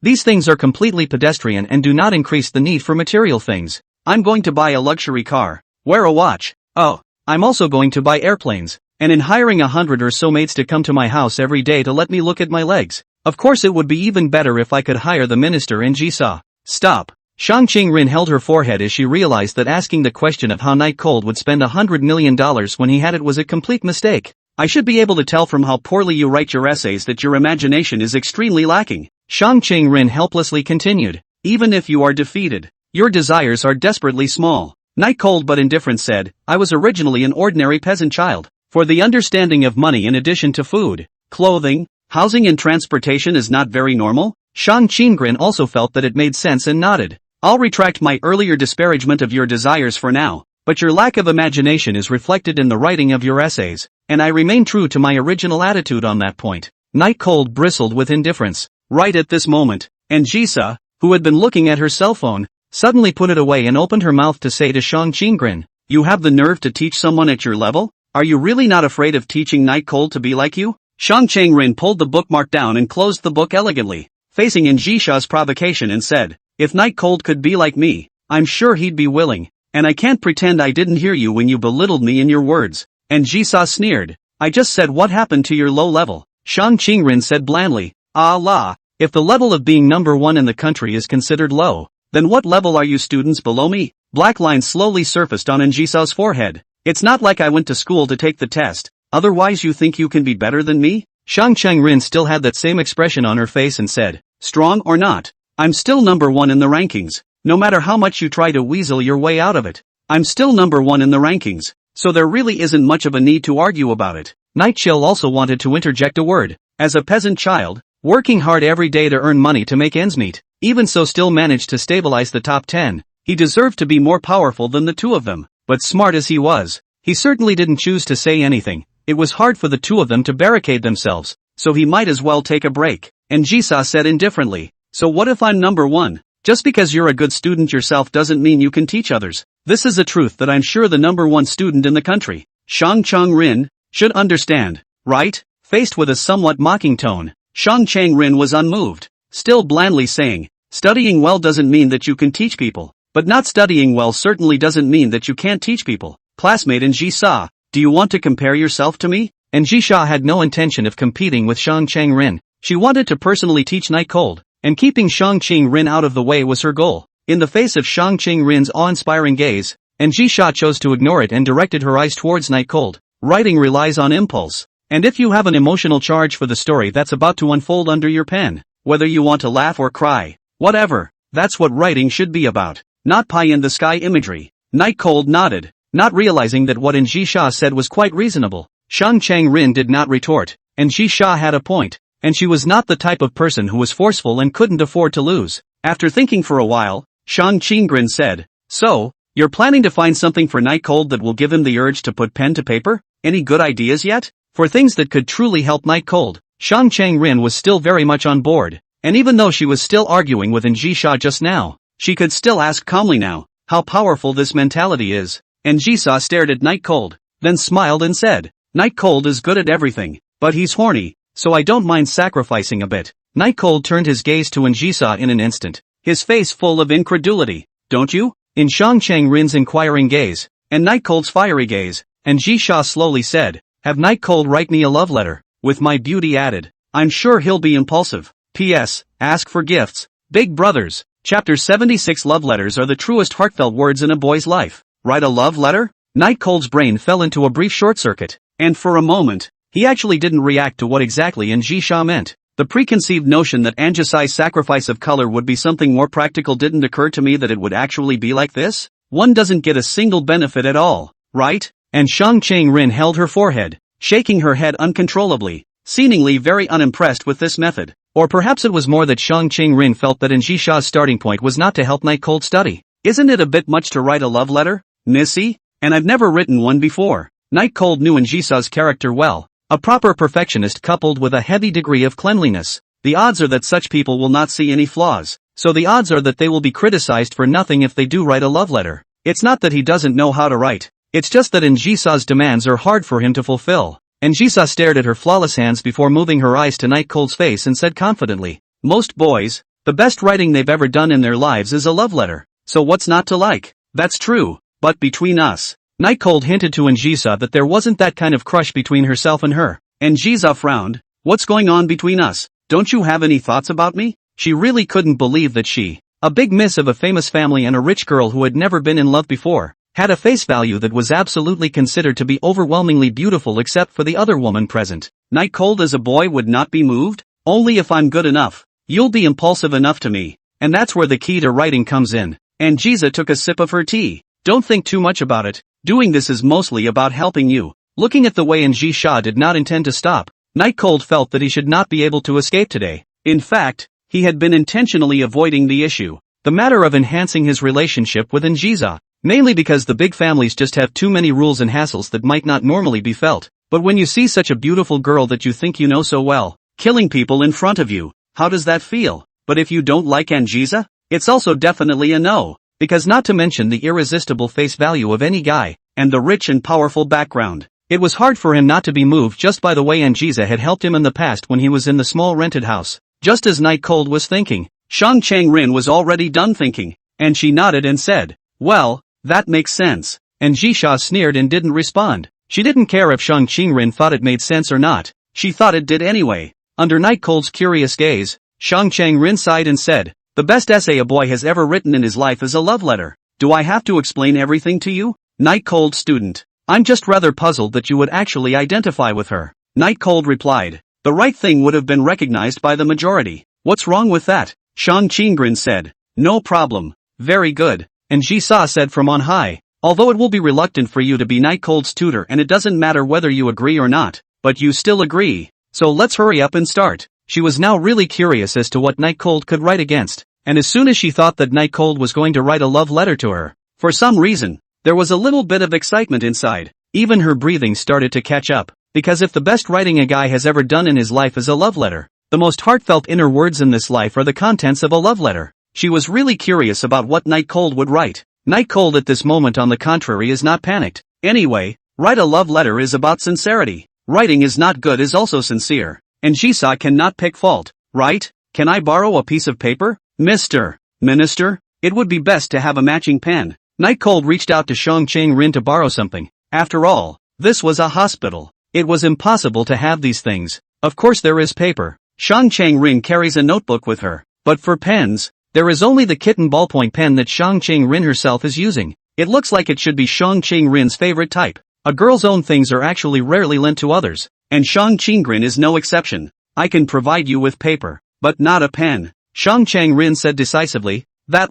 These things are completely pedestrian and do not increase the need for material things. I'm going to buy a luxury car, wear a watch. Oh, I'm also going to buy airplanes, and in hiring 100 or so maids to come to my house every day to let me look at my legs. Of course it would be even better if I could hire the minister in Jisa. Stop. Shang Qingrin held her forehead as she realized that asking the question of how Night Cold would spend $100 million when he had it was a complete mistake. I should be able to tell from how poorly you write your essays that your imagination is extremely lacking. Shang Qingrin helplessly continued. Even if you are defeated, your desires are desperately small. Night Cold but indifferent said, I was originally an ordinary peasant child. For the understanding of money in addition to food, clothing, housing and transportation is not very normal. Shang Qingrin also felt that it made sense and nodded. I'll retract my earlier disparagement of your desires for now, but your lack of imagination is reflected in the writing of your essays, and I remain true to my original attitude on that point. Night Cold bristled with indifference. Right at this moment, and Jisa, who had been looking at her cell phone, suddenly put it away and opened her mouth to say to Shang Qingrin, you have the nerve to teach someone at your level? Are you really not afraid of teaching Night Cold to be like you? Shang Qingrin pulled the bookmark down and closed the book elegantly, facing in Jisha's provocation and said, if Night Cold could be like me, I'm sure he'd be willing, and I can't pretend I didn't hear you when you belittled me in your words. And Jisa sneered, I just said what happened to your low level. Shang Qingrin said blandly, ah la, if the level of being number one in the country is considered low, then what level are you students below me? Black lines slowly surfaced on Jisa's forehead. It's not like I went to school to take the test, otherwise you think you can be better than me? Shang Qingrin still had that same expression on her face and said, strong or not, I'm still number one in the rankings, no matter how much you try to weasel your way out of it. I'm still number one in the rankings, so there really isn't much of a need to argue about it. Night Chill also wanted to interject a word. As a peasant child, working hard every day to earn money to make ends meet, even so still managed to stabilize the top 10, he deserved to be more powerful than the two of them. But smart as he was, he certainly didn't choose to say anything. It was hard for the two of them to barricade themselves, so he might as well take a break. And Jisa said indifferently, so what if I'm number one? Just because you're a good student yourself doesn't mean you can teach others. This is a truth that I'm sure the number one student in the country, Shang Qingrin, should understand, right? Faced with a somewhat mocking tone, Shang Qingrin was unmoved, still blandly saying, studying well doesn't mean that you can teach people, but not studying well certainly doesn't mean that you can't teach people. Classmate and Jisa, do you want to compare yourself to me? And Jisha had no intention of competing with Shang Qingrin. She wanted to personally teach Night Cold, and keeping Shang Qingrin out of the way was her goal. In the face of Shang Qingrin's awe-inspiring gaze, and Jisha chose to ignore it and directed her eyes towards Night Cold. Writing relies on impulse. And if you have an emotional charge for the story that's about to unfold under your pen, whether you want to laugh or cry, whatever, that's what writing should be about, not pie-in-the-sky imagery. Night Cold nodded, not realizing that what Jisha said was quite reasonable. Shang Qingrin did not retort, and Jisha had a point, and she was not the type of person who was forceful and couldn't afford to lose. After thinking for a while, Shang Qingrin said, so, you're planning to find something for Night Cold that will give him the urge to put pen to paper? Any good ideas yet? For things that could truly help Night Cold, Shang Qingrin was still very much on board, and even though she was still arguing with Jisha just now, she could still ask calmly now, how powerful this mentality is. And Jisa stared at Night Cold, then smiled and said, Night Cold is good at everything, but he's horny, so I don't mind sacrificing a bit. Night Cold turned his gaze to Jisa in an instant, his face full of incredulity. Don't you? In Shang Qingrin's inquiring gaze, and Night Cold's fiery gaze, and Jisha slowly said, have Night Cold write me a love letter, with my beauty added. I'm sure he'll be impulsive. P.S. Ask for gifts. Big Brothers. Chapter 76 Love letters are the truest heartfelt words in a boy's life. Write a love letter? Night Cold's brain fell into a brief short circuit, and for a moment, he actually didn't react to what exactly Jisha meant. The preconceived notion that Anjasai's sacrifice of color would be something more practical didn't occur to me that it would actually be like this. One doesn't get a single benefit at all, right? And Shang Qingrin held her forehead, shaking her head uncontrollably, seemingly very unimpressed with this method. Or perhaps it was more that Shang Qingrin felt that Jisha's starting point was not to help Night Cold study. Isn't it a bit much to write a love letter, Missy? And I've never written one before. Night Cold knew Jisa's character well. A proper perfectionist coupled with a heavy degree of cleanliness. The odds are that such people will not see any flaws, so the odds are that they will be criticized for nothing if they do write a love letter. It's not that he doesn't know how to write, it's just that Jisa's demands are hard for him to fulfill. And Jisa stared at her flawless hands before moving her eyes to Night Cold's face and said confidently, most boys, the best writing they've ever done in their lives is a love letter, so what's not to like? That's true, but between us. Night Cold hinted to Jisa that there wasn't that kind of crush between herself and her. And Jisa frowned, what's going on between us? Don't you have any thoughts about me? She really couldn't believe that she, a big miss of a famous family and a rich girl who had never been in love before, had a face value that was absolutely considered to be overwhelmingly beautiful except for the other woman present. Night cold as a boy would not be moved? Only if I'm good enough. You'll be impulsive enough to me. And that's where the key to writing comes in. And Jiza took a sip of her tea. Don't think too much about it. Doing this is mostly about helping you. Looking at the way Ji Sha did not intend to stop, Night Cold felt that he should not be able to escape today. In fact, he had been intentionally avoiding the issue. The matter of enhancing his relationship with Jiza. Mainly because the big families just have too many rules and hassles that might not normally be felt. But when you see such a beautiful girl that you think you know so well, killing people in front of you, how does that feel? But if you don't like Jiza, it's also definitely a no. Because not to mention the irresistible face value of any guy, and the rich and powerful background. It was hard for him not to be moved just by the way Jiza had helped him in the past when he was in the small rented house. Just as Night Cold was thinking, Shang Chang-rin was already done thinking, and she nodded and said, well, that makes sense. And Ji Sha sneered and didn't respond. She didn't care if Shang Chang-rin thought it made sense or not. She thought it did anyway. Under Night Cold's curious gaze, Shang Chang-rin sighed and said, the best essay a boy has ever written in his life is a love letter. Do I have to explain everything to you? Night Cold student. I'm just rather puzzled that you would actually identify with her. Night Cold replied. The right thing would have been recognized by the majority. What's wrong with that? Shang Chang-rin said. No problem. Very good. And Ji Sha said from on high, although it will be reluctant for you to be Night Cold's tutor and it doesn't matter whether you agree or not, but you still agree. So let's hurry up and start. She was now really curious as to what Night Cold could write against, and as soon as she thought that Night Cold was going to write a love letter to her, for some reason, there was a little bit of excitement inside. Even her breathing started to catch up, because if the best writing a guy has ever done in his life is a love letter, the most heartfelt inner words in this life are the contents of a love letter. She was really curious about what Night Cold would write. Night Cold at this moment on the contrary is not panicked. Anyway, write a love letter is about sincerity. Writing is not good is also sincere. And Ji Sha cannot pick fault, right? Can I borrow a piece of paper? Mr. Minister, it would be best to have a matching pen. Night Cold reached out to Shang Chang-rin to borrow something. After all, this was a hospital. It was impossible to have these things. Of course there is paper. Shang Chang-rin carries a notebook with her. But for pens, there is only the kitten ballpoint pen that Shang Chang-rin herself is using. It looks like it should be Shang Chang-rin's favorite type. A girl's own things are actually rarely lent to others, and Shang Chang-rin is no exception. I can provide you with paper, but not a pen, Shang Chang-rin said decisively. The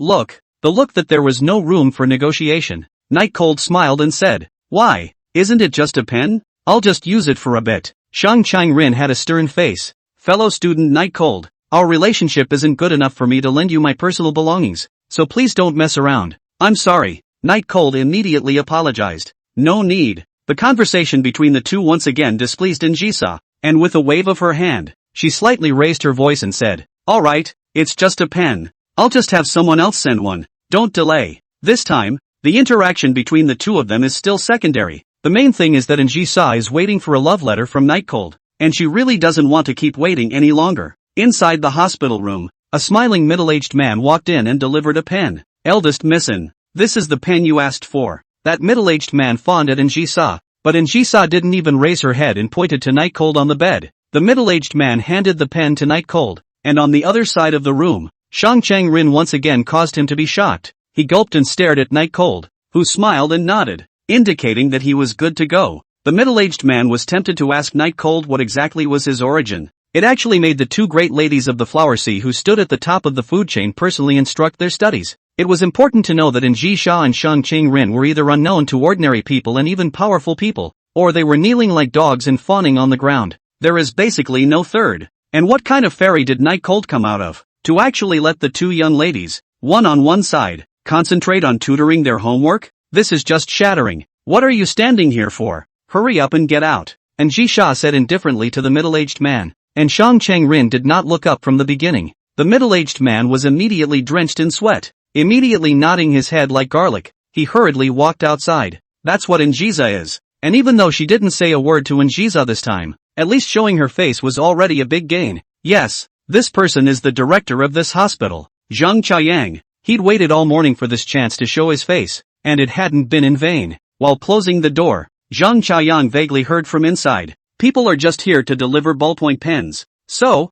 look that there was no room for negotiation. Night Cold smiled and said, why, isn't it just a pen? I'll just use it for a bit. Shang Chang-rin had a stern face. Fellow student Night Cold, our relationship isn't good enough for me to lend you my personal belongings, so please don't mess around. I'm sorry. Night Cold immediately apologized. No need. The conversation between the two once again displeased Ji Sha, and with a wave of her hand, she slightly raised her voice and said, alright, it's just a pen. I'll just have someone else send one. Don't delay. This time, the interaction between the two of them is still secondary. The main thing is that Ji Sha is waiting for a love letter from Night Cold, and she really doesn't want to keep waiting any longer. Inside the hospital room, a smiling middle-aged man walked in and delivered a pen. Eldest Missin, this is the pen you asked for. That middle-aged man fawned at Ji Sha, but Ji Sha didn't even raise her head and pointed to Night Cold on the bed. The middle-aged man handed the pen to Night Cold, and on the other side of the room, Shang Chang-rin once again caused him to be shocked. He gulped and stared at Night Cold, who smiled and nodded, indicating that he was good to go. The middle-aged man was tempted to ask Night Cold what exactly was his origin. It actually made the two great ladies of the flower sea who stood at the top of the food chain personally instruct their studies. It was important to know that Ji Sha and Shang Chang-rin were either unknown to ordinary people and even powerful people, or they were kneeling like dogs and fawning on the ground. There is basically no third. And what kind of fairy did Night Cold come out of, to actually let the two young ladies, one on one side, concentrate on tutoring their homework? This is just shattering. What are you standing here for? Hurry up and get out. And Ji Sha said indifferently to the middle-aged man. And Shang Chang-rin did not look up from the beginning. The middle-aged man was immediately drenched in sweat. Immediately nodding his head like garlic, he hurriedly walked outside. That's what Jiza is. And even though she didn't say a word to Jiza this time, at least showing her face was already a big gain. Yes, this person is the director of this hospital, Zhang Chiang. He'd waited all morning for this chance to show his face, and it hadn't been in vain. While closing the door, Zhang Chiang vaguely heard from inside. People are just here to deliver ballpoint pens. So,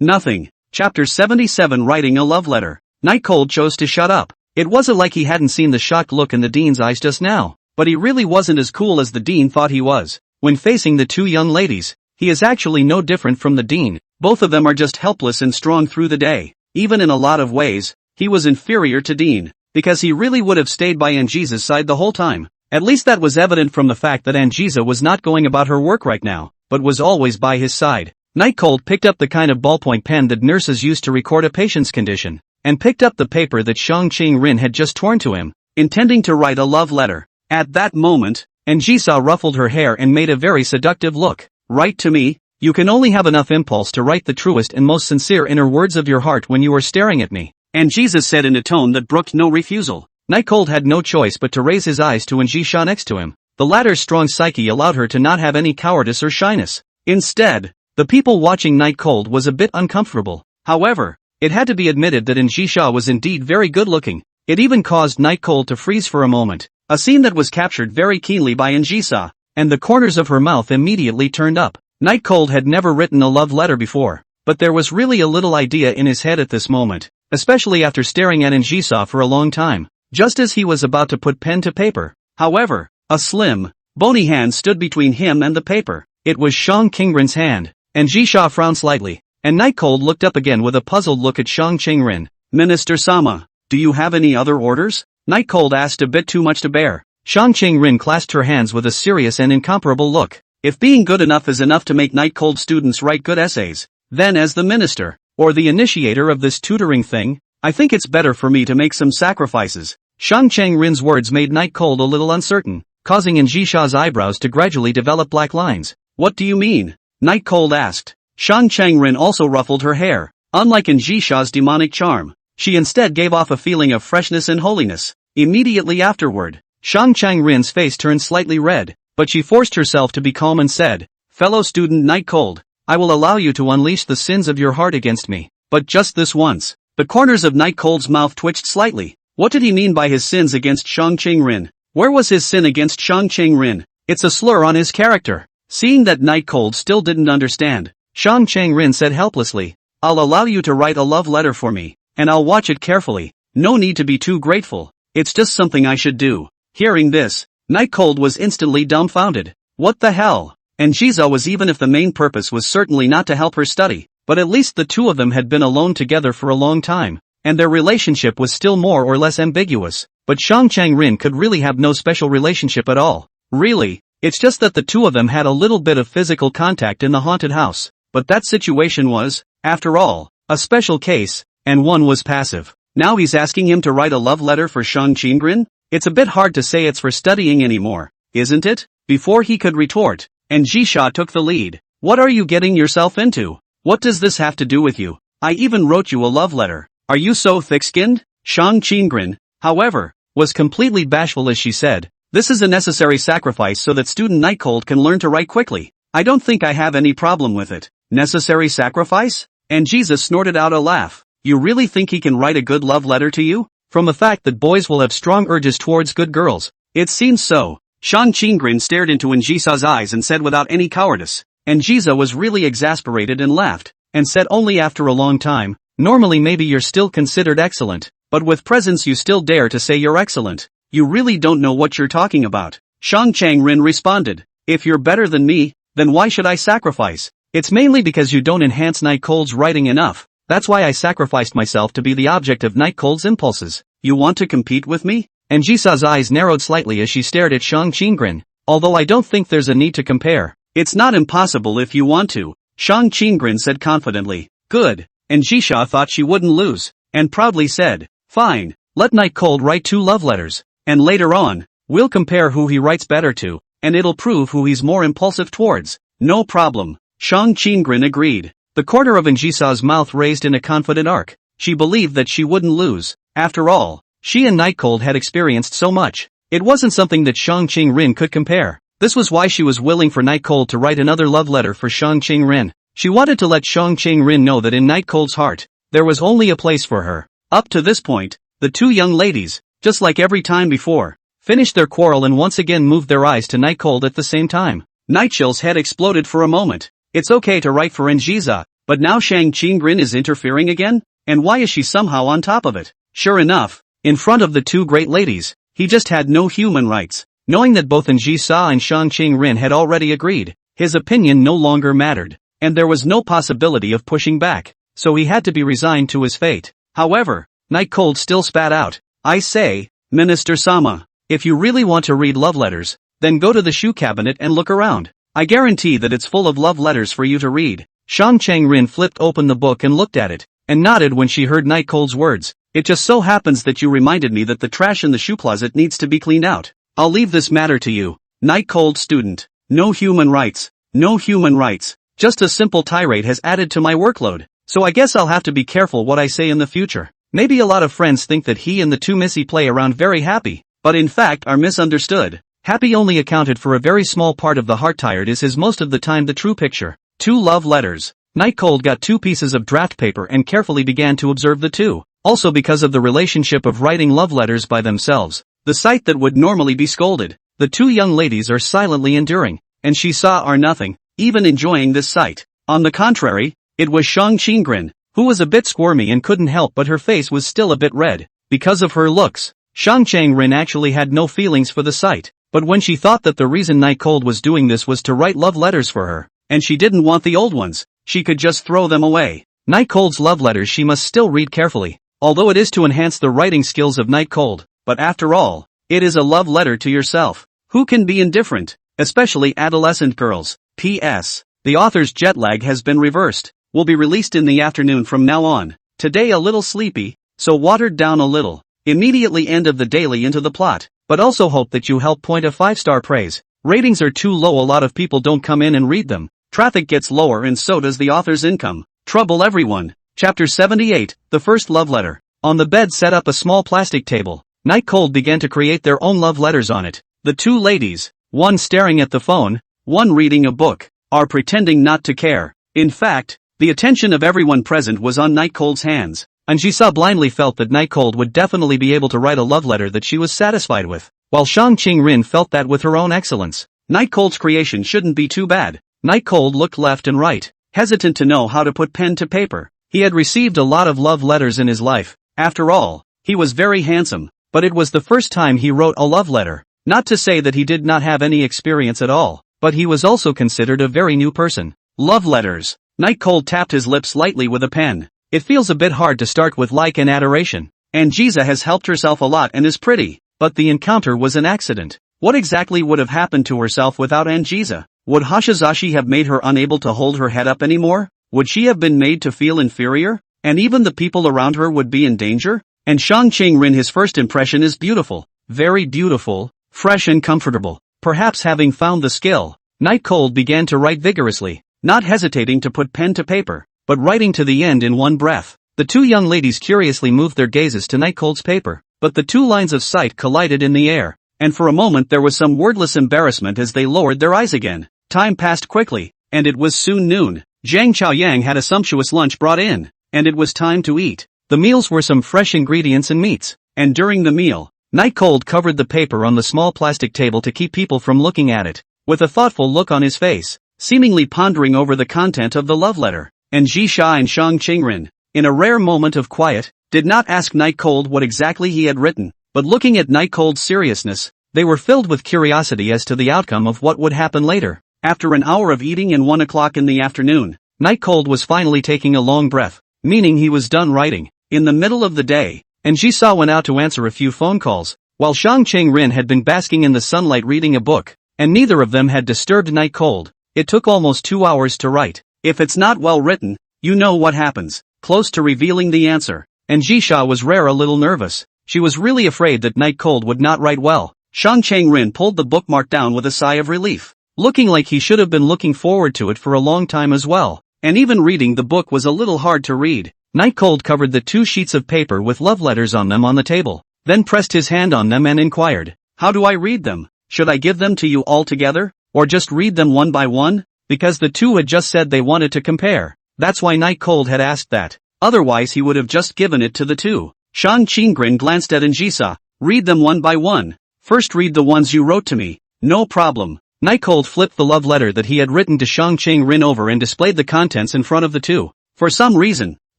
Nothing. Chapter 77 Writing a Love Letter. Night Cold chose to shut up. It wasn't like he hadn't seen the shocked look in the dean's eyes just now, but he really wasn't as cool as the dean thought he was. When facing the two young ladies, he is actually no different from the dean. Both of them are just helpless and strong through the day. Even in a lot of ways, he was inferior to Dean, because he really would have stayed by Angisa's side the whole time. At least that was evident from the fact that Angisa was not going about her work right now, but was always by his side. Night Cold picked up the kind of ballpoint pen that nurses use to record a patient's condition, and picked up the paper that Shang Qing-rin had just torn to him, intending to write a love letter. At that moment, Angisa ruffled her hair and made a very seductive look. Write to me? You can only have enough impulse to write the truest and most sincere inner words of your heart when you are staring at me, Angisa said in a tone that brooked no refusal. Night Cold had no choice but to raise his eyes to Angisa next to him. The latter's strong psyche allowed her to not have any cowardice or shyness. Instead, the people watching Night Cold was a bit uncomfortable. However, it had to be admitted that Angisa was indeed very good looking. It even caused Night Cold to freeze for a moment, a scene that was captured very keenly by Angisa, and the corners of her mouth immediately turned up. Night Cold had never written a love letter before, but there was really a little idea in his head at this moment, especially after staring at Angisa for a long time. Just as he was about to put pen to paper, however, a slim, bony hand stood between him and the paper. It was Shang Qingrin's hand. Angisa frowned slightly, and Night Cold looked up again with a puzzled look at Shang Qingrin. Minister Sama, do you have any other orders? Night Cold asked, a bit too much to bear. Shang Qingrin clasped her hands with a serious and incomparable look. If being good enough is enough to make Night Cold students write good essays, then as the minister, or the initiator of this tutoring thing, I think it's better for me to make some sacrifices. Shang Qingrin's words made Night Cold a little uncertain, causing Angisa's eyebrows to gradually develop black lines. What do you mean? Night Cold asked. Shang Qingrin also ruffled her hair. Unlike Angisa's demonic charm, she instead gave off a feeling of freshness and holiness. Immediately afterward, Shang Qingrin's face turned slightly red, but she forced herself to be calm and said, "Fellow student Night Cold, I will allow you to unleash the sins of your heart against me, but just this once." The corners of Night Cold's mouth twitched slightly. What did he mean by his sins against Shang Qingrin? Where was his sin against Shang Qingrin? It's a slur on his character. Seeing that Night Cold still didn't understand, Shang Qingrin said helplessly, "I'll allow you to write a love letter for me, and I'll watch it carefully. No need to be too grateful. It's just something I should do." Hearing this, Night Cold was instantly dumbfounded. What the hell? Angisa was, even if the main purpose was certainly not to help her study, but at least the two of them had been alone together for a long time, and their relationship was still more or less ambiguous. But Shang Qingrin could really have no special relationship at all. Really, it's just that the two of them had a little bit of physical contact in the haunted house. But that situation was, after all, a special case, and one was passive. Now he's asking him to write a love letter for Shang Qingrin? It's a bit hard to say it's for studying anymore, isn't it? Before he could retort, Angisa took the lead. What are you getting yourself into? What does this have to do with you? I even wrote you a love letter. Are you so thick-skinned? Shang Qingrin, however, was completely bashful as she said, "This is a necessary sacrifice so that student Night Cold can learn to write quickly. I don't think I have any problem with it." Necessary sacrifice? Angisa snorted out a laugh. You really think he can write a good love letter to you? From the fact that boys will have strong urges towards good girls. It seems so. Shang Qingrin stared into Angisa's eyes and said without any cowardice. Angisa was really exasperated and laughed, and said only after a long time, "Normally maybe you're still considered excellent, but with presents you still dare to say you're excellent. You really don't know what you're talking about." Shang Qingrin responded, "If you're better than me, then why should I sacrifice? It's mainly because you don't enhance Night Cold's writing enough. That's why I sacrificed myself to be the object of Night Cold's impulses. You want to compete with me?" Angisa's eyes narrowed slightly as she stared at Shang Qingrin. "Although I don't think there's a need to compare. It's not impossible if you want to," Shang Qingrin said confidently. "Good." Angisa thought she wouldn't lose, and proudly said, "Fine, let Night Cold write 2 love letters, and later on, we'll compare who he writes better to, and it'll prove who he's more impulsive towards." "No problem," Shang Qingrin agreed. The corner of Angisa's mouth raised in a confident arc. She believed that she wouldn't lose. After all, she and Night Cold had experienced so much. It wasn't something that Shang Qingrin could compare. This was why she was willing for Night Cold to write another love letter for Shang Qingrin. She wanted to let Shang Qingrin know that in Night Cold's heart, there was only a place for her. Up to this point, the two young ladies, just like every time before, finished their quarrel and once again moved their eyes to Night Cold at the same time. Nightshill's head exploded for a moment. It's okay to write for Angisa, But now Shang Qingren is interfering again? And why is she somehow on top of it? Sure enough, in front of the two great ladies, he just had no human rights. Knowing that both Ji Sa and Shang Qingren had already agreed, his opinion no longer mattered, and there was no possibility of pushing back, so he had to be resigned to his fate. However, Night Cold still spat out, "I say, Minister Sama, if you really want to read love letters, then go to the shoe cabinet and look around. I guarantee that it's full of love letters for you to read." Shang Qingren flipped open the book and looked at it, and nodded when she heard Night Cold's words. "It just so happens that you reminded me that the trash in the shoe closet needs to be cleaned out. I'll leave this matter to you." Night Cold student. No human rights. No human rights. Just a simple tirade has added to my workload, so I guess I'll have to be careful what I say in the future. Maybe a lot of friends think that he and the two Missy play around very happy, but in fact are misunderstood. Happy only accounted for a very small part of the heart. Tired is his most of the time the true picture. 2 love letters. Night Cold got 2 pieces of draft paper and carefully began to observe the two. Also because of the relationship of writing love letters by themselves, the sight that would normally be scolded, the two young ladies are silently enduring, and she saw are nothing, even enjoying this sight. On the contrary, it was Shang Qingren, who was a bit squirmy and couldn't help but her face was still a bit red, because of her looks. Shang Qingren actually had no feelings for the sight, but when she thought that the reason Night Cold was doing this was to write love letters for her, and she didn't want the old ones, she could just throw them away. Night Cold's love letters she must still read carefully, although it is to enhance the writing skills of Night Cold, but after all, it is a love letter to yourself. Who can be indifferent? Especially adolescent girls. P.S. The author's jet lag has been reversed. Will be released in the afternoon from now on. Today a little sleepy, so watered down a little. Immediately end of the daily into the plot, but also hope that you help point a 5-star praise. Ratings are too low, a lot of people don't come in and read them. Traffic gets lower and so does the author's income. Trouble everyone. Chapter 78, The First Love Letter. On the bed set up a small plastic table. Night Cold began to create their own love letters on it. The two ladies, one staring at the phone, one reading a book, are pretending not to care. In fact, the attention of everyone present was on Night Cold's hands, and Ji Sa blindly felt that Night Cold would definitely be able to write a love letter that she was satisfied with, while Shang Qingren felt that with her own excellence, Night Cold's creation shouldn't be too bad. Night Cold looked left and right, hesitant to know how to put pen to paper. He had received a lot of love letters in his life. After all, he was very handsome, but it was the first time he wrote a love letter. Not to say that he did not have any experience at all, but he was also considered a very new person. Love letters. Night Cold tapped his lips lightly with a pen. It feels a bit hard to start with like and adoration. Anjiza has helped herself a lot and is pretty, but the encounter was an accident. What exactly would have happened to herself without Anjiza? Would Hashizashi have made her unable to hold her head up anymore? Would she have been made to feel inferior? And even the people around her would be in danger? And Shang Qingren, his first impression is beautiful. Very beautiful, fresh and comfortable. Perhaps having found the skill, Night Cold began to write vigorously, not hesitating to put pen to paper, but writing to the end in one breath. The two young ladies curiously moved their gazes to Night Cold's paper, but the two lines of sight collided in the air, and for a moment there was some wordless embarrassment as they lowered their eyes again. Time passed quickly, and it was soon noon. Zhang Chaoyang had a sumptuous lunch brought in, and it was time to eat. The meals were some fresh ingredients and meats, and during the meal, Night Cold covered the paper on the small plastic table to keep people from looking at it, with a thoughtful look on his face, seemingly pondering over the content of the love letter. And Ji Sha and Shang Qingren, in a rare moment of quiet, did not ask Night Cold what exactly he had written, but looking at Night Cold's seriousness, they were filled with curiosity as to the outcome of what would happen later. After an hour of eating and 1 o'clock in the afternoon, Night Cold was finally taking a long breath, meaning he was done writing. In the middle of the day, and Ji Sa went out to answer a few phone calls, while Shang Qingren had been basking in the sunlight reading a book, and neither of them had disturbed Night Cold. It took almost 2 hours to write. If it's not well written, you know what happens. Close to revealing the answer, and Ji Sha was a little nervous. She was really afraid that Night Cold would not write well. Shang Qingren pulled the bookmark down with a sigh of relief, looking like he should have been looking forward to it for a long time as well, and even reading the book was a little hard to read. Night Cold covered the 2 sheets of paper with love letters on them on the table, then pressed his hand on them and inquired, "How do I read them? Should I give them to you all together, or just read them one by one?" Because the two had just said they wanted to compare. That's why Night Cold had asked that. Otherwise he would have just given it to the two. Shang Qingren glanced at Anjisa. "Read them one by one. First read the ones you wrote to me." "No problem." Night Cold flipped the love letter that he had written to Shang Qingren over and displayed the contents in front of the two. For some reason,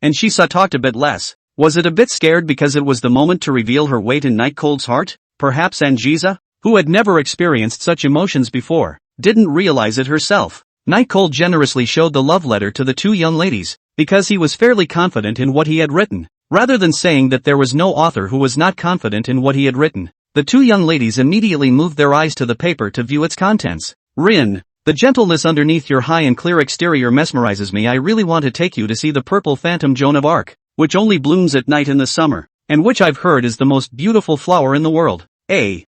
and Shisa talked a bit less. Was it a bit scared because it was the moment to reveal her weight in Night Cold's heart? Perhaps Anjisa, who had never experienced such emotions before, didn't realize it herself. Night Cold generously showed the love letter to the two young ladies, because he was fairly confident in what he had written. Rather than saying that there was no author who was not confident in what he had written, the two young ladies immediately moved their eyes to the paper to view its contents. Rin, the gentleness underneath your high and clear exterior mesmerizes me. I really want to take you to see the purple phantom Joan of Arc, which only blooms at night in the summer, and which I've heard is the most beautiful flower in the world. The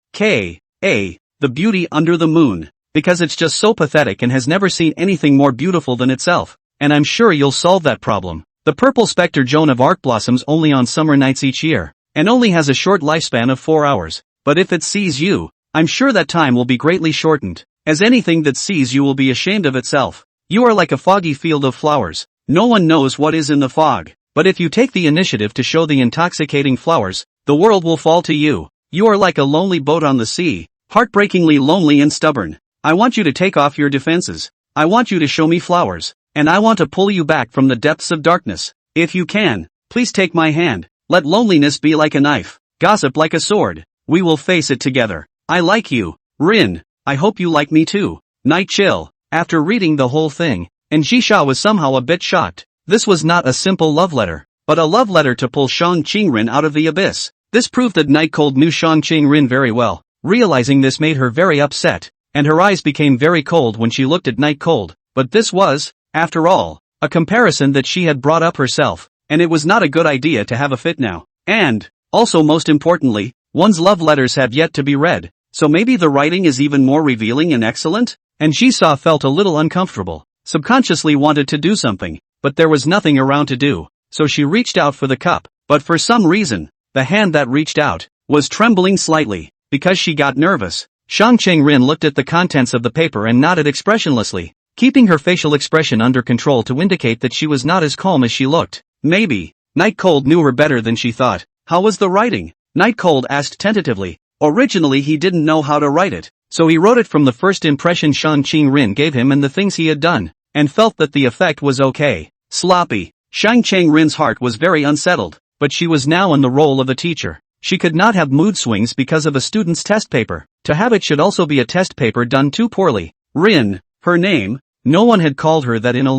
beauty under the moon, because it's just so pathetic and has never seen anything more beautiful than itself, and I'm sure you'll solve that problem. The purple specter Joan of Arc blossoms only on summer nights each year, and only has a short lifespan of 4 hours, but if it sees you, I'm sure that time will be greatly shortened, as anything that sees you will be ashamed of itself. You are like a foggy field of flowers, no one knows what is in the fog, but if you take the initiative to show the intoxicating flowers, the world will fall to you. You are like a lonely boat on the sea, heartbreakingly lonely and stubborn. I want you to take off your defenses. I want you to show me flowers, and I want to pull you back from the depths of darkness. If you can, please take my hand. Let loneliness be like a knife, gossip like a sword. We will face it together. I like you, Rin. I hope you like me too. Night Chill. After reading the whole thing, and Jisha was somehow a bit shocked. This was not a simple love letter, but a love letter to pull Shang Qingren out of the abyss. This proved that Night Cold knew Shang Qingren very well. Realizing this made her very upset, and her eyes became very cold when she looked at Night Cold. But this was, after all, a comparison that she had brought up herself, and it was not a good idea to have a fit now. And, also most importantly, one's love letters have yet to be read, so maybe the writing is even more revealing and excellent? And Jisha felt a little uncomfortable, subconsciously wanted to do something, but there was nothing around to do, so she reached out for the cup, but for some reason, the hand that reached out was trembling slightly, because she got nervous. Shang Qingren looked at the contents of the paper and nodded expressionlessly, keeping her facial expression under control to indicate that she was not as calm as she looked. Maybe, Night Cold knew her better than she thought. How was the writing? Night Cold asked tentatively. Originally he didn't know how to write it, so he wrote it from the first impression Shang Qingren gave him and the things he had done, and felt that the effect was okay. Sloppy. Shang Qingren's heart was very unsettled, but she was now in the role of a teacher. She could not have mood swings because of a student's test paper. To have it should also be a test paper done too poorly. Rin, her name, no one had called her that in a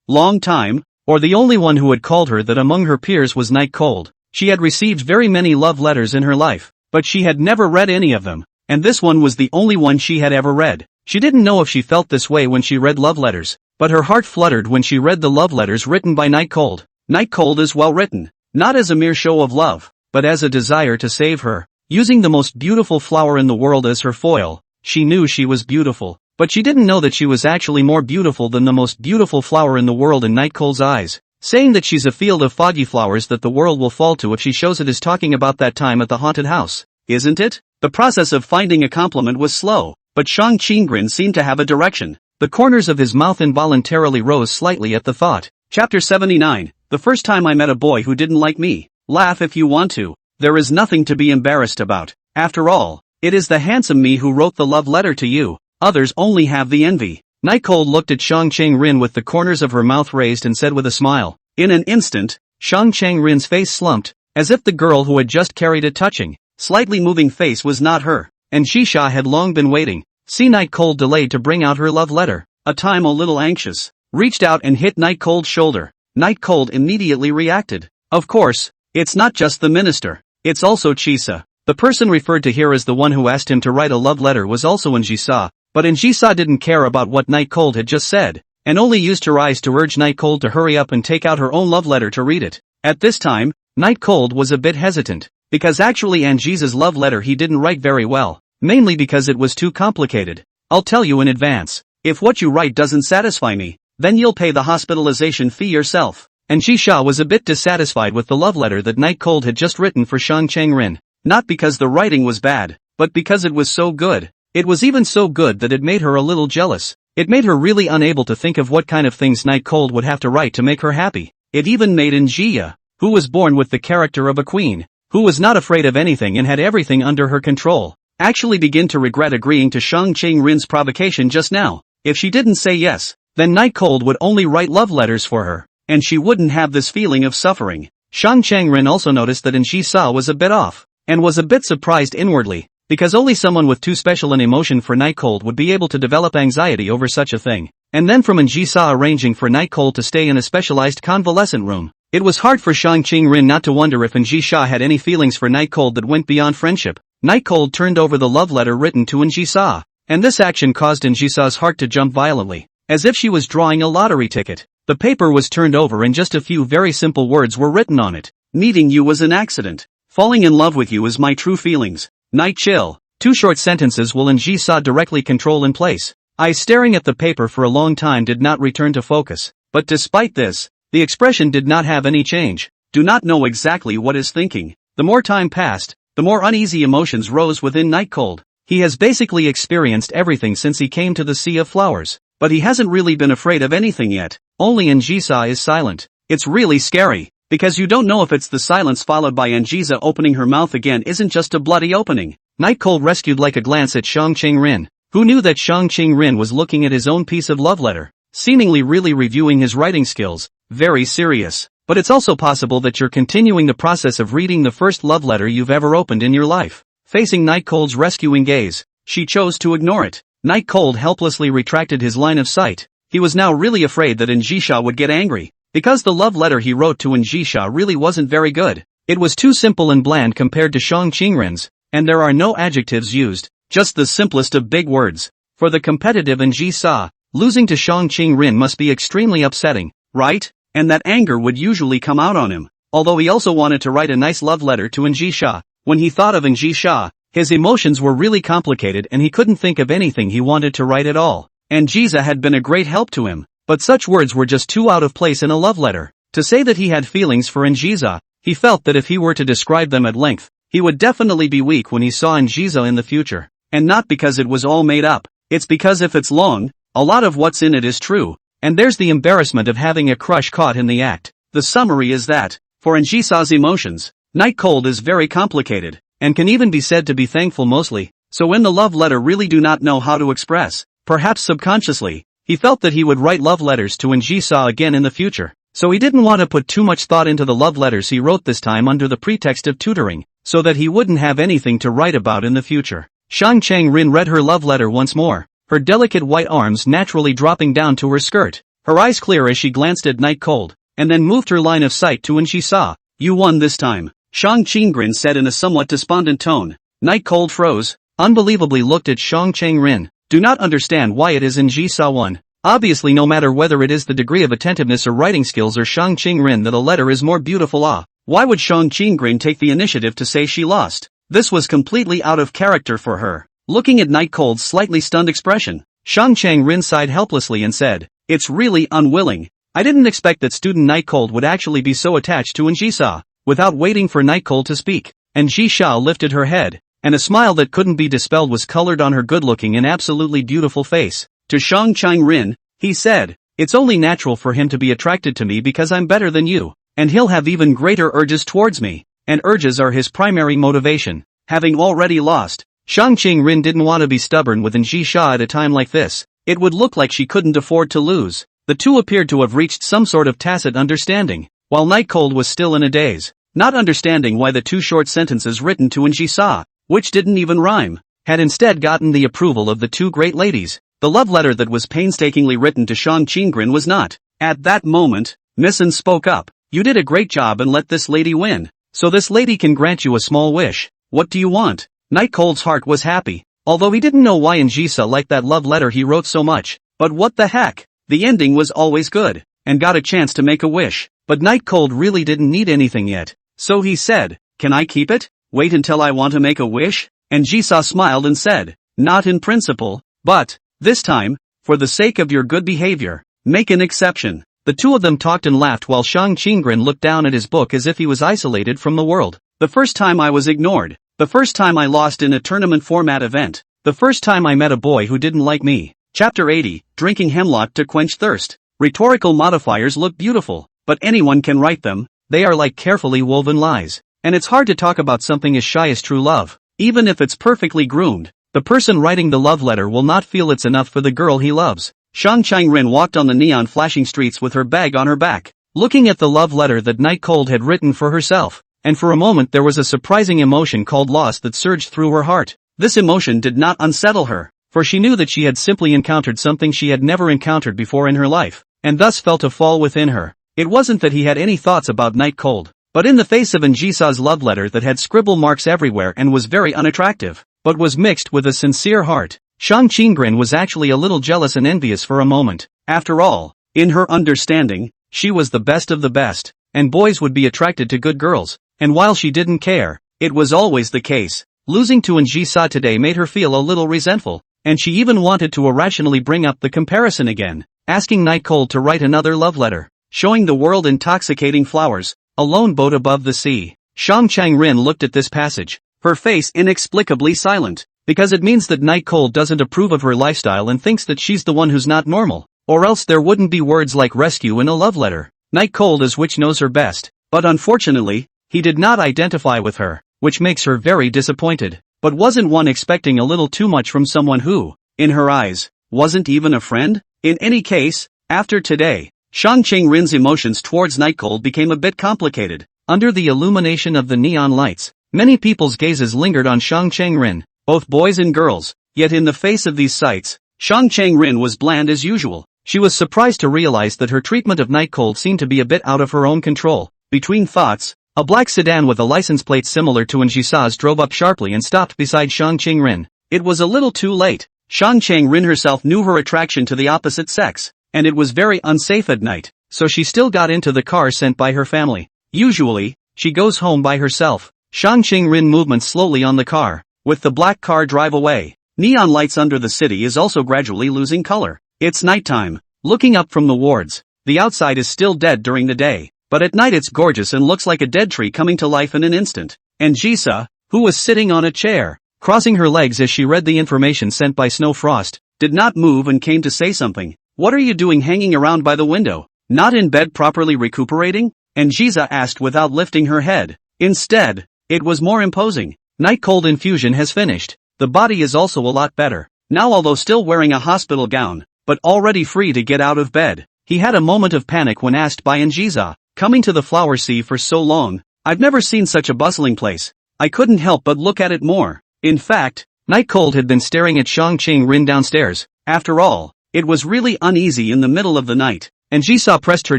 long time, or the only one who had called her that among her peers was Night Cold. She had received very many love letters in her life, but she had never read any of them, and this one was the only one she had ever read. She didn't know if she felt this way when she read love letters, but her heart fluttered when she read the love letters written by Night Cold. Night Cold is well written, not as a mere show of love, but as a desire to save her. Using the most beautiful flower in the world as her foil, she knew she was beautiful, but she didn't know that she was actually more beautiful than the most beautiful flower in the world in Night Cold's eyes. Saying that she's a field of foggy flowers that the world will fall to if she shows it is talking about that time at the haunted house, isn't it? The process of finding a compliment was slow, but Shang Qingren seemed to have a direction. The corners of his mouth involuntarily rose slightly at the thought. Chapter 79. The first time I met a boy who didn't like me. Laugh if you want to. There is nothing to be embarrassed about. After all, it is the handsome me who wrote the love letter to you. Others only have the envy. Night Cold looked at Shang Qingren with the corners of her mouth raised and said with a smile. In an instant, Shang Qingren's face slumped, as if the girl who had just carried a touching, slightly moving face was not her, and Jisha had long been waiting. See, Night Cold delayed to bring out her love letter. A time a little anxious, reached out and hit Night Cold's shoulder. Night Cold immediately reacted. Of course, it's not just the minister. It's also Chisa. The person referred to here as the one who asked him to write a love letter was also Njisa, but Njisa didn't care about what Night Cold had just said, and only used her eyes to urge Night Cold to hurry up and take out her own love letter to read it. At this time, Night Cold was a bit hesitant, because actually Njisa's love letter he didn't write very well, mainly because it was too complicated. I'll tell you in advance, if what you write doesn't satisfy me, then you'll pay the hospitalization fee yourself. And Jisha was a bit dissatisfied with the love letter that Night Cold had just written for Shang Qingren. Not because the writing was bad, but because it was so good. It was even so good that it made her a little jealous. It made her really unable to think of what kind of things Night Cold would have to write to make her happy. It even made Njia, who was born with the character of a queen, who was not afraid of anything and had everything under her control, actually begin to regret agreeing to Shang Qingren's provocation just now. If she didn't say yes, then Night Cold would only write love letters for her, and she wouldn't have this feeling of suffering. Shang Changrin also noticed that Ji-sa was a bit off, and was a bit surprised inwardly, because only someone with too special an emotion for night cold would be able to develop anxiety over such a thing. And then from Ji-sa arranging for night cold to stay in a specialized convalescent room, it was hard for Shang Changrin not to wonder if Ji-sa had any feelings for night cold that went beyond friendship. Night cold turned over the love letter written to Ji-sa, and this action caused Ji-sa's heart to jump violently, as if she was drawing a lottery ticket. The paper was turned over and just a few very simple words were written on it. Meeting you was an accident. Falling in love with you is my true feelings. Night chill. 2 short sentences will Ji-sa directly control in place. Eyes staring at the paper for a long time did not return to focus. But despite this, the expression did not have any change. Do not know exactly what is thinking. The more time passed, the more uneasy emotions rose within Night Cold. He has basically experienced everything since he came to the Sea of Flowers. But he hasn't really been afraid of anything yet. Only Ji-sa is silent. It's really scary, because you don't know if it's the silence followed by Ji-sa opening her mouth again isn't just a bloody opening. Night Cold rescued like a glance at Shang Changrin, who knew that Shang Changrin was looking at his own piece of love letter, seemingly really reviewing his writing skills. Very serious. But it's also possible that you're continuing the process of reading the first love letter you've ever opened in your life. Facing Night Cold's rescuing gaze, she chose to ignore it. Night Cold helplessly retracted his line of sight. He was now really afraid that Ji-sa would get angry, because the love letter he wrote to Ji-sa really wasn't very good. It was too simple and bland compared to Shang Changrin's, and there are no adjectives used, just the simplest of big words. For the competitive Ji-sa, losing to Shang Changrin must be extremely upsetting, right? And that anger would usually come out on him. Although he also wanted to write a nice love letter to Ji-sa, when he thought of Ji-sa, his emotions were really complicated and he couldn't think of anything he wanted to write at all. Ji-sa had been a great help to him, but such words were just too out of place in a love letter. To say that he had feelings for Ji-sa, he felt that if he were to describe them at length, he would definitely be weak when he saw Ji-sa in the future. And not because it was all made up, it's because if it's long, a lot of what's in it is true, and there's the embarrassment of having a crush caught in the act. The summary is that, for Ji-sa's emotions, Night Cold is very complicated, and can even be said to be thankful mostly, so when the love letter really do not know how to express, perhaps subconsciously, he felt that he would write love letters to Ji-sa again in the future, so he didn't want to put too much thought into the love letters he wrote this time under the pretext of tutoring, so that he wouldn't have anything to write about in the future. Shang Changrin read her love letter once more, her delicate white arms naturally dropping down to her skirt, her eyes clear as she glanced at Night Cold, and then moved her line of sight to Ji-sa. You won this time, Shang Changrin said in a somewhat despondent tone. Night Cold froze, unbelievably looked at Shang Changrin. Do not understand why it is Ji-sa won. Obviously no matter whether it is the degree of attentiveness or writing skills or Shang Changrin that a letter is more beautiful. Why would Shang Changrin take the initiative to say she lost? This was completely out of character for her. Looking at Night Cold's slightly stunned expression, Shang Changrin sighed helplessly and said, it's really unwilling. I didn't expect that student Night Cold would actually be so attached to Ji-sa. Without waiting for Night Cold to speak, Ji-sa lifted her head, and a smile that couldn't be dispelled was colored on her good-looking and absolutely beautiful face. To Shang Changrin, he said, it's only natural for him to be attracted to me because I'm better than you, and he'll have even greater urges towards me, and urges are his primary motivation. Having already lost, Shang Changrin didn't want to be stubborn with Ji-sa at a time like this. It would look like she couldn't afford to lose. The two appeared to have reached some sort of tacit understanding, while Night Cold was still in a daze, not understanding why the 2 short sentences written to Ji-sa, which didn't even rhyme, had instead gotten the approval of the 2 great ladies. The love letter that was painstakingly written to Shang Changrin was not. At that moment, Missin spoke up. You did a great job and let this lady win, so this lady can grant you a small wish. What do you want? Night Cold's heart was happy, although he didn't know why Ji-sa liked that love letter he wrote so much. But what the heck? The ending was always good, and got a chance to make a wish. But Night Cold really didn't need anything yet, so he said, can I keep it? Wait until I want to make a wish? Ji-sa smiled and said, not in principle, but, this time, for the sake of your good behavior, make an exception. The 2 of them talked and laughed while Shang Changrin looked down at his book as if he was isolated from the world. The first time I was ignored. The first time I lost in a tournament format event. The first time I met a boy who didn't like me. Chapter 80, Drinking Hemlock to Quench Thirst. Rhetorical modifiers look beautiful, but anyone can write them. They are like carefully woven lies. And it's hard to talk about something as shy as true love. Even if it's perfectly groomed, the person writing the love letter will not feel it's enough for the girl he loves. Shang Changrin walked on the neon flashing streets with her bag on her back. looking at the love letter that Night Cold had written for herself, and for a moment there was a surprising emotion called loss that surged through her heart. This emotion did not unsettle her, for she knew that she had simply encountered something she had never encountered before in her life, and thus felt a fall within her. It wasn't that he had any thoughts about Night Cold, but in the face of Njisa's love letter that had scribble marks everywhere and was very unattractive, but was mixed with a sincere heart, Shang Qinggren was actually a little jealous and envious for a moment. After all, in her understanding, she was the best of the best, and boys would be attracted to good girls, and while she didn't care, it was always the case. Losing to Njisa today made her feel a little resentful, and she even wanted to irrationally bring up the comparison again, asking Night Cold to write another love letter, showing the world intoxicating flowers, a lone boat above the sea. Shang Changrin looked at this passage, her face inexplicably silent, because it means that Night Cold doesn't approve of her lifestyle and thinks that she's the one who's not normal, or else there wouldn't be words like rescue in a love letter. Night Cold is which knows her best, but unfortunately, he did not identify with her, which makes her very disappointed. But wasn't one expecting a little too much from someone who, in her eyes, wasn't even a friend? In any case, after today, Shang Qingrin's emotions towards Night Cold became a bit complicated. Under the illumination of the neon lights, many people's gazes lingered on Shang Qingrin, both boys and girls, yet in the face of these sights, Shang Qingrin was bland as usual. She was surprised to realize that her treatment of Night Cold seemed to be a bit out of her own control. Between thoughts, a black sedan with a license plate similar to Njisa's drove up sharply and stopped beside Shang Qingrin. It was a little too late. Shang Qingrin herself knew her attraction to the opposite sex, and it was very unsafe at night, so she still got into the car sent by her family. Usually, she goes home by herself. Shang Qingrin moved slowly on the car, with the black car drive away. Neon lights under the city is also gradually losing color. It's nighttime. Looking up from the wards, the outside is still dead during the day, but at night it's gorgeous and looks like a dead tree coming to life in an instant. And Jisa, who was sitting on a chair, crossing her legs as she read the information sent by Snow Frost, did not move and came to say something. "What are you doing hanging around by the window? Not in bed properly recuperating?" And Jisa asked without lifting her head. Instead, it was more imposing. Night Cold infusion has finished. The body is also a lot better. Now although still wearing a hospital gown, but already free to get out of bed. He had a moment of panic when asked by Njiza, "Coming to the flower sea for so long, I've never seen such a bustling place." I couldn't help but look at it more. In fact, Night Cold had been staring at Shang Qingrin downstairs. After all, it was really uneasy in the middle of the night. Njiza pressed her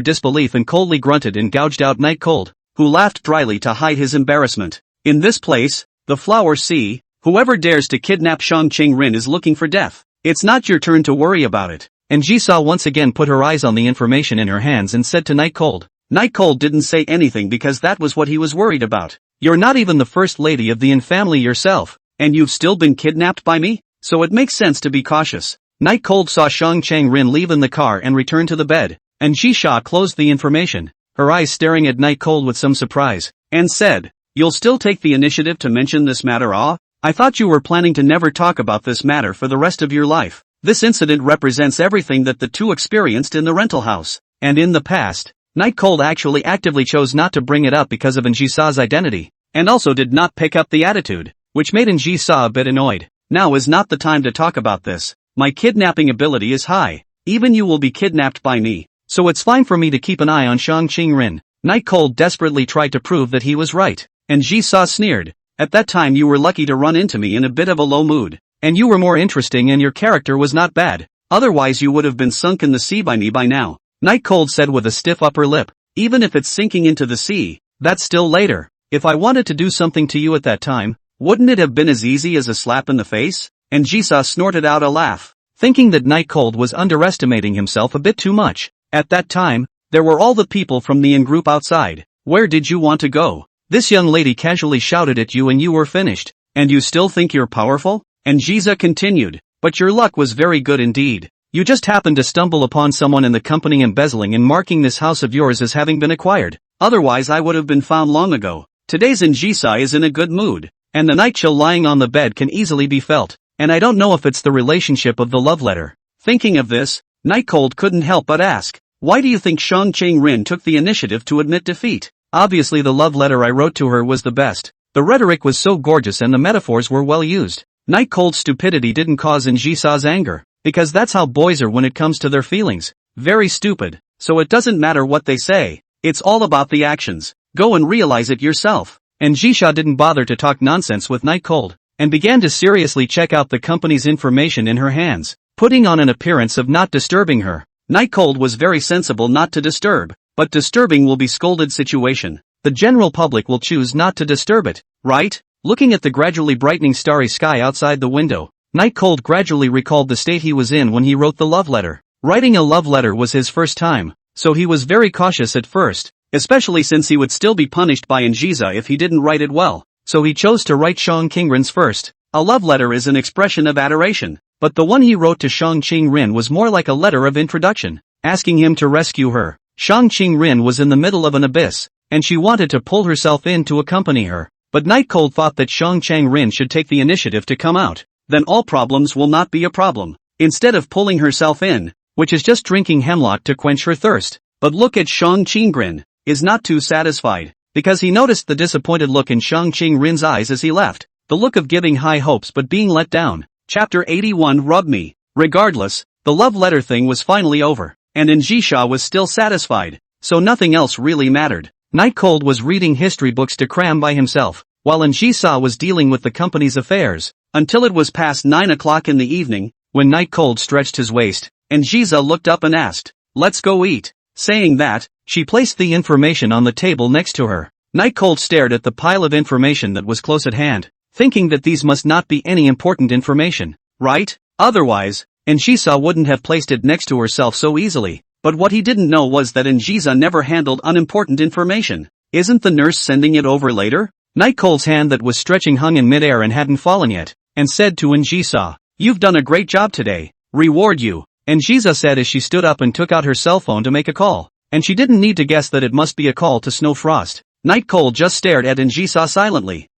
disbelief and coldly grunted and gouged out Night Cold, who laughed dryly to hide his embarrassment. "In this place, the flower sea, whoever dares to kidnap Shang Qingrin is looking for death. It's not your turn to worry about it." And Jisa once again put her eyes on the information in her hands and said to Night Cold. Night Cold didn't say anything because that was what he was worried about. "You're not even the first lady of the Yin family yourself, and you've still been kidnapped by me? So it makes sense to be cautious." Night Cold saw Shang Qingrin leave in the car and return to the bed, and Jisha closed the information, her eyes staring at Night Cold with some surprise, and said, "You'll still take the initiative to mention this matter, ah? I thought you were planning to never talk about this matter for the rest of your life. This incident represents everything that the two experienced in the rental house, and in the past, Night Cold actually actively chose not to bring it up because of Njisa's identity, and also did not pick up the attitude, which made Njisa a bit annoyed. Now is not the time to talk about this. My kidnapping ability is high. Even you will be kidnapped by me, so it's fine for me to keep an eye on Shang Qingrin." Night Cold desperately tried to prove that he was right, and Njisa sneered. "At that time you were lucky to run into me in a bit of a low mood. And you were more interesting and your character was not bad. Otherwise you would have been sunk in the sea by me by now." Night Cold said with a stiff upper lip. "Even if it's sinking into the sea, that's still later. If I wanted to do something to you at that time, wouldn't it have been as easy as a slap in the face?" And Jisa snorted out a laugh, thinking that Night Cold was underestimating himself a bit too much. "At that time, there were all the people from the in-group outside. Where did you want to go? This young lady casually shouted at you and you were finished. And you still think you're powerful?" And Jiza continued, "But your luck was very good indeed. You just happened to stumble upon someone in the company embezzling and marking this house of yours as having been acquired. Otherwise I would have been found long ago." Today's Njisa is in a good mood, and the night chill lying on the bed can easily be felt, and I don't know if it's the relationship of the love letter. Thinking of this, Night Cold couldn't help but ask, "Why do you think Shang Qingrin took the initiative to admit defeat?" "Obviously the love letter I wrote to her was the best. The rhetoric was so gorgeous and the metaphors were well used." Night Cold's stupidity didn't cause Njisa's anger, because that's how boys are when it comes to their feelings. Very stupid. so it doesn't matter what they say. It's all about the actions. Go and realize it yourself. And Jisha didn't bother to talk nonsense with Night Cold, and began to seriously check out the company's information in her hands, putting on an appearance of not disturbing her. Night Cold was very sensible not to disturb, but disturbing will be scolded situation. The general public will choose not to disturb it, right? Looking at the gradually brightening starry sky outside the window, Night Cold gradually recalled the state he was in when he wrote the love letter. Writing a love letter was his first time, so he was very cautious at first, especially since he would still be punished by Anjiza if he didn't write it well. So he chose to write Shang Qingren's first. A love letter is an expression of adoration, but the one he wrote to Shang Qingren was more like a letter of introduction, asking him to rescue her. Shang Qingren was in the middle of an abyss, and she wanted to pull herself in to accompany her, but Night Cold thought that Shang Qingren should take the initiative to come out. Then all problems will not be a problem. Instead of pulling herself in, which is just drinking hemlock to quench her thirst. But look at Shang Qingren, is not too satisfied, because he noticed the disappointed look in Shang Qingren's eyes as he left, the look of giving high hopes but being let down. Chapter 81 Rub Me. Regardless, the love letter thing was finally over, and Njisha was still satisfied, so nothing else really mattered. Night Cold was reading history books to cram by himself, while Njisha was dealing with the company's affairs, until it was past 9 o'clock in the evening, when Night Cold stretched his waist, Njisha looked up and asked, "Let's go eat." Saying that, she placed the information on the table next to her. Night Cold stared at the pile of information that was close at hand, thinking that these must not be any important information, right? Otherwise, Njisha wouldn't have placed it next to herself so easily. But what he didn't know was that Njisha never handled unimportant information. Isn't the nurse sending it over later? Night Cold's hand that was stretching hung in midair and hadn't fallen yet, and said to Njisha, "You've done a great job today. Reward you." Njisha said as she stood up and took out her cell phone to make a call, and she didn't need to guess that it must be a call to Snow Frost. Night Cold just stared at Njisha silently.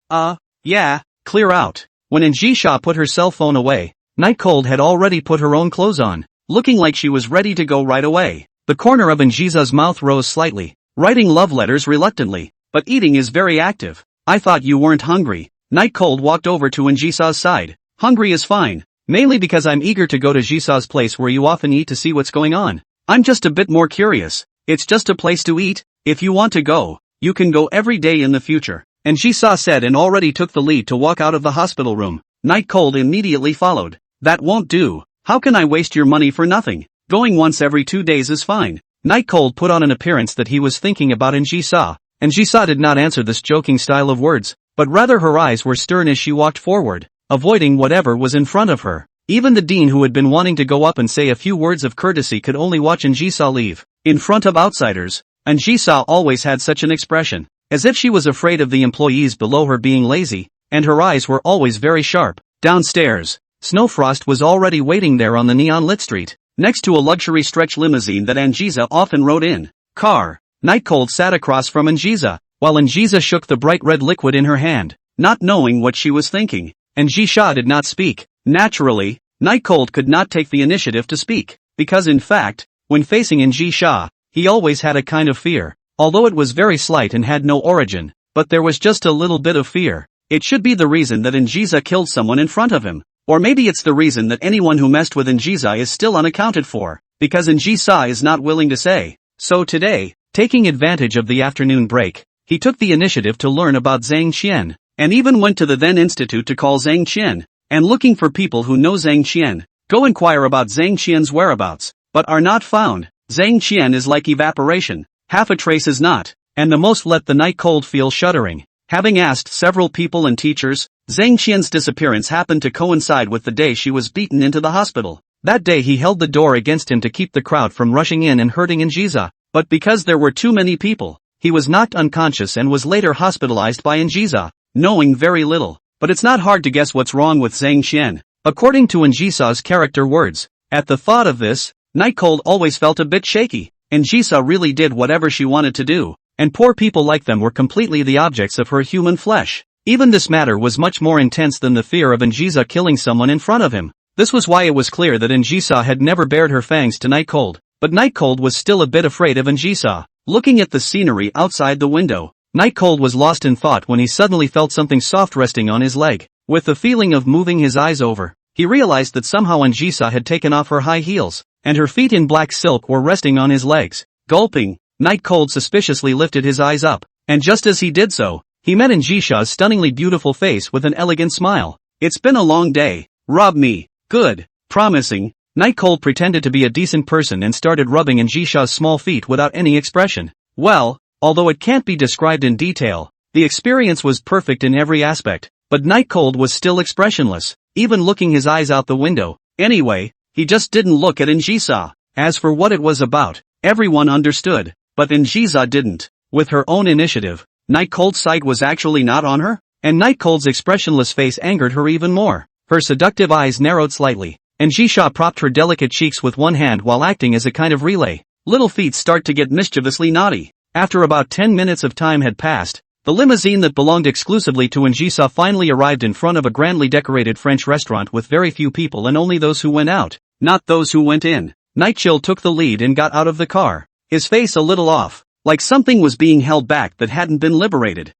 Yeah, clear out. When Njisha put her cell phone away, Night Cold had already put her own clothes on, looking like she was ready to go right away. The corner of Njisha's mouth rose slightly, writing love letters reluctantly, but eating is very active. I thought you weren't hungry. Night Cold walked over to Njisha's side. Hungry is fine, mainly because I'm eager to go to Jisha's place where you often eat to see what's going on. I'm just a bit more curious. It's just a place to eat. If you want to go, you can go every day in the future. And Jisha said and already took the lead to walk out of the hospital room. Night Cold immediately followed. That won't do. How can I waste your money for nothing? Going once every 2 days is fine. Night Cold put on an appearance that he was thinking about Njisha, and Jisha did not answer this joking style of words, but rather her eyes were stern as she walked forward, avoiding whatever was in front of her. Even the dean who had been wanting to go up and say a few words of courtesy could only watch Njisha leave, in front of outsiders. Njisha always had such an expression, as if she was afraid of the employees below her being lazy, and her eyes were always very sharp. Downstairs, Snowfrost was already waiting there on the neon-lit street, next to a luxury stretch limousine that Njisha often rode in. Car. Night Cold sat across from Njisha, while Njisha shook the bright red liquid in her hand, not knowing what she was thinking. Njisha did not speak. Naturally, Night Cold could not take the initiative to speak, because in fact, when facing Njisha, he always had a kind of fear, although it was very slight and had no origin, but there was just a little bit of fear. It should be the reason that Njisha killed someone in front of him. Or maybe it's the reason that anyone who messed with Njisha is still unaccounted for, because Njisha is not willing to say. So today, taking advantage of the afternoon break, he took the initiative to learn about Zhang Qian, and even went to the then institute to call Zhang Qian, and looking for people who know Zhang Qian, go inquire about Zhang Qian's whereabouts, but are not found. Zhang Qian is like evaporation, half a trace is not, and the most let the Night Cold feel shuddering. Having asked several people and teachers, Zhang Qian's disappearance happened to coincide with the day she was beaten into the hospital. That day he held the door against him to keep the crowd from rushing in and hurting Njisha, but because there were too many people, he was knocked unconscious and was later hospitalized by Njisha, knowing very little. But it's not hard to guess what's wrong with Zhang Qian. According to Njisha's character words, at the thought of this, Night Cold always felt a bit shaky. Njisha really did whatever she wanted to do, and poor people like them were completely the objects of her human flesh. Even this matter was much more intense than the fear of Njisha killing someone in front of him. This was why it was clear that Njisha had never bared her fangs to Night Cold, but Night Cold was still a bit afraid of Njisha. Looking at the scenery outside the window, Night Cold was lost in thought when he suddenly felt something soft resting on his leg. With the feeling of moving his eyes over, he realized that somehow Njisha had taken off her high heels, and her feet in black silk were resting on his legs. Gulping, Night Cold suspiciously lifted his eyes up, and just as he did so, he met Njisha's stunningly beautiful face with an elegant smile. It's been a long day. Rub me. Good. Promising. Night Cold pretended to be a decent person and started rubbing Njisha's small feet without any expression. Well, although it can't be described in detail, the experience was perfect in every aspect, but Night Cold was still expressionless, even looking his eyes out the window. Anyway, he just didn't look at Njisa. As for what it was about, everyone understood, but Njisa didn't. With her own initiative, Night Cold's sight was actually not on her, and Night Cold's expressionless face angered her even more. Her seductive eyes narrowed slightly, and Njisha propped her delicate cheeks with one hand while acting as a kind of relay. Little feet start to get mischievously naughty. After about 10 minutes of time had passed, the limousine that belonged exclusively to Njisa finally arrived in front of a grandly decorated French restaurant with very few people and only those who went out, not those who went in. Nightchill took the lead and got out of the car, his face a little off, like something was being held back that hadn't been liberated.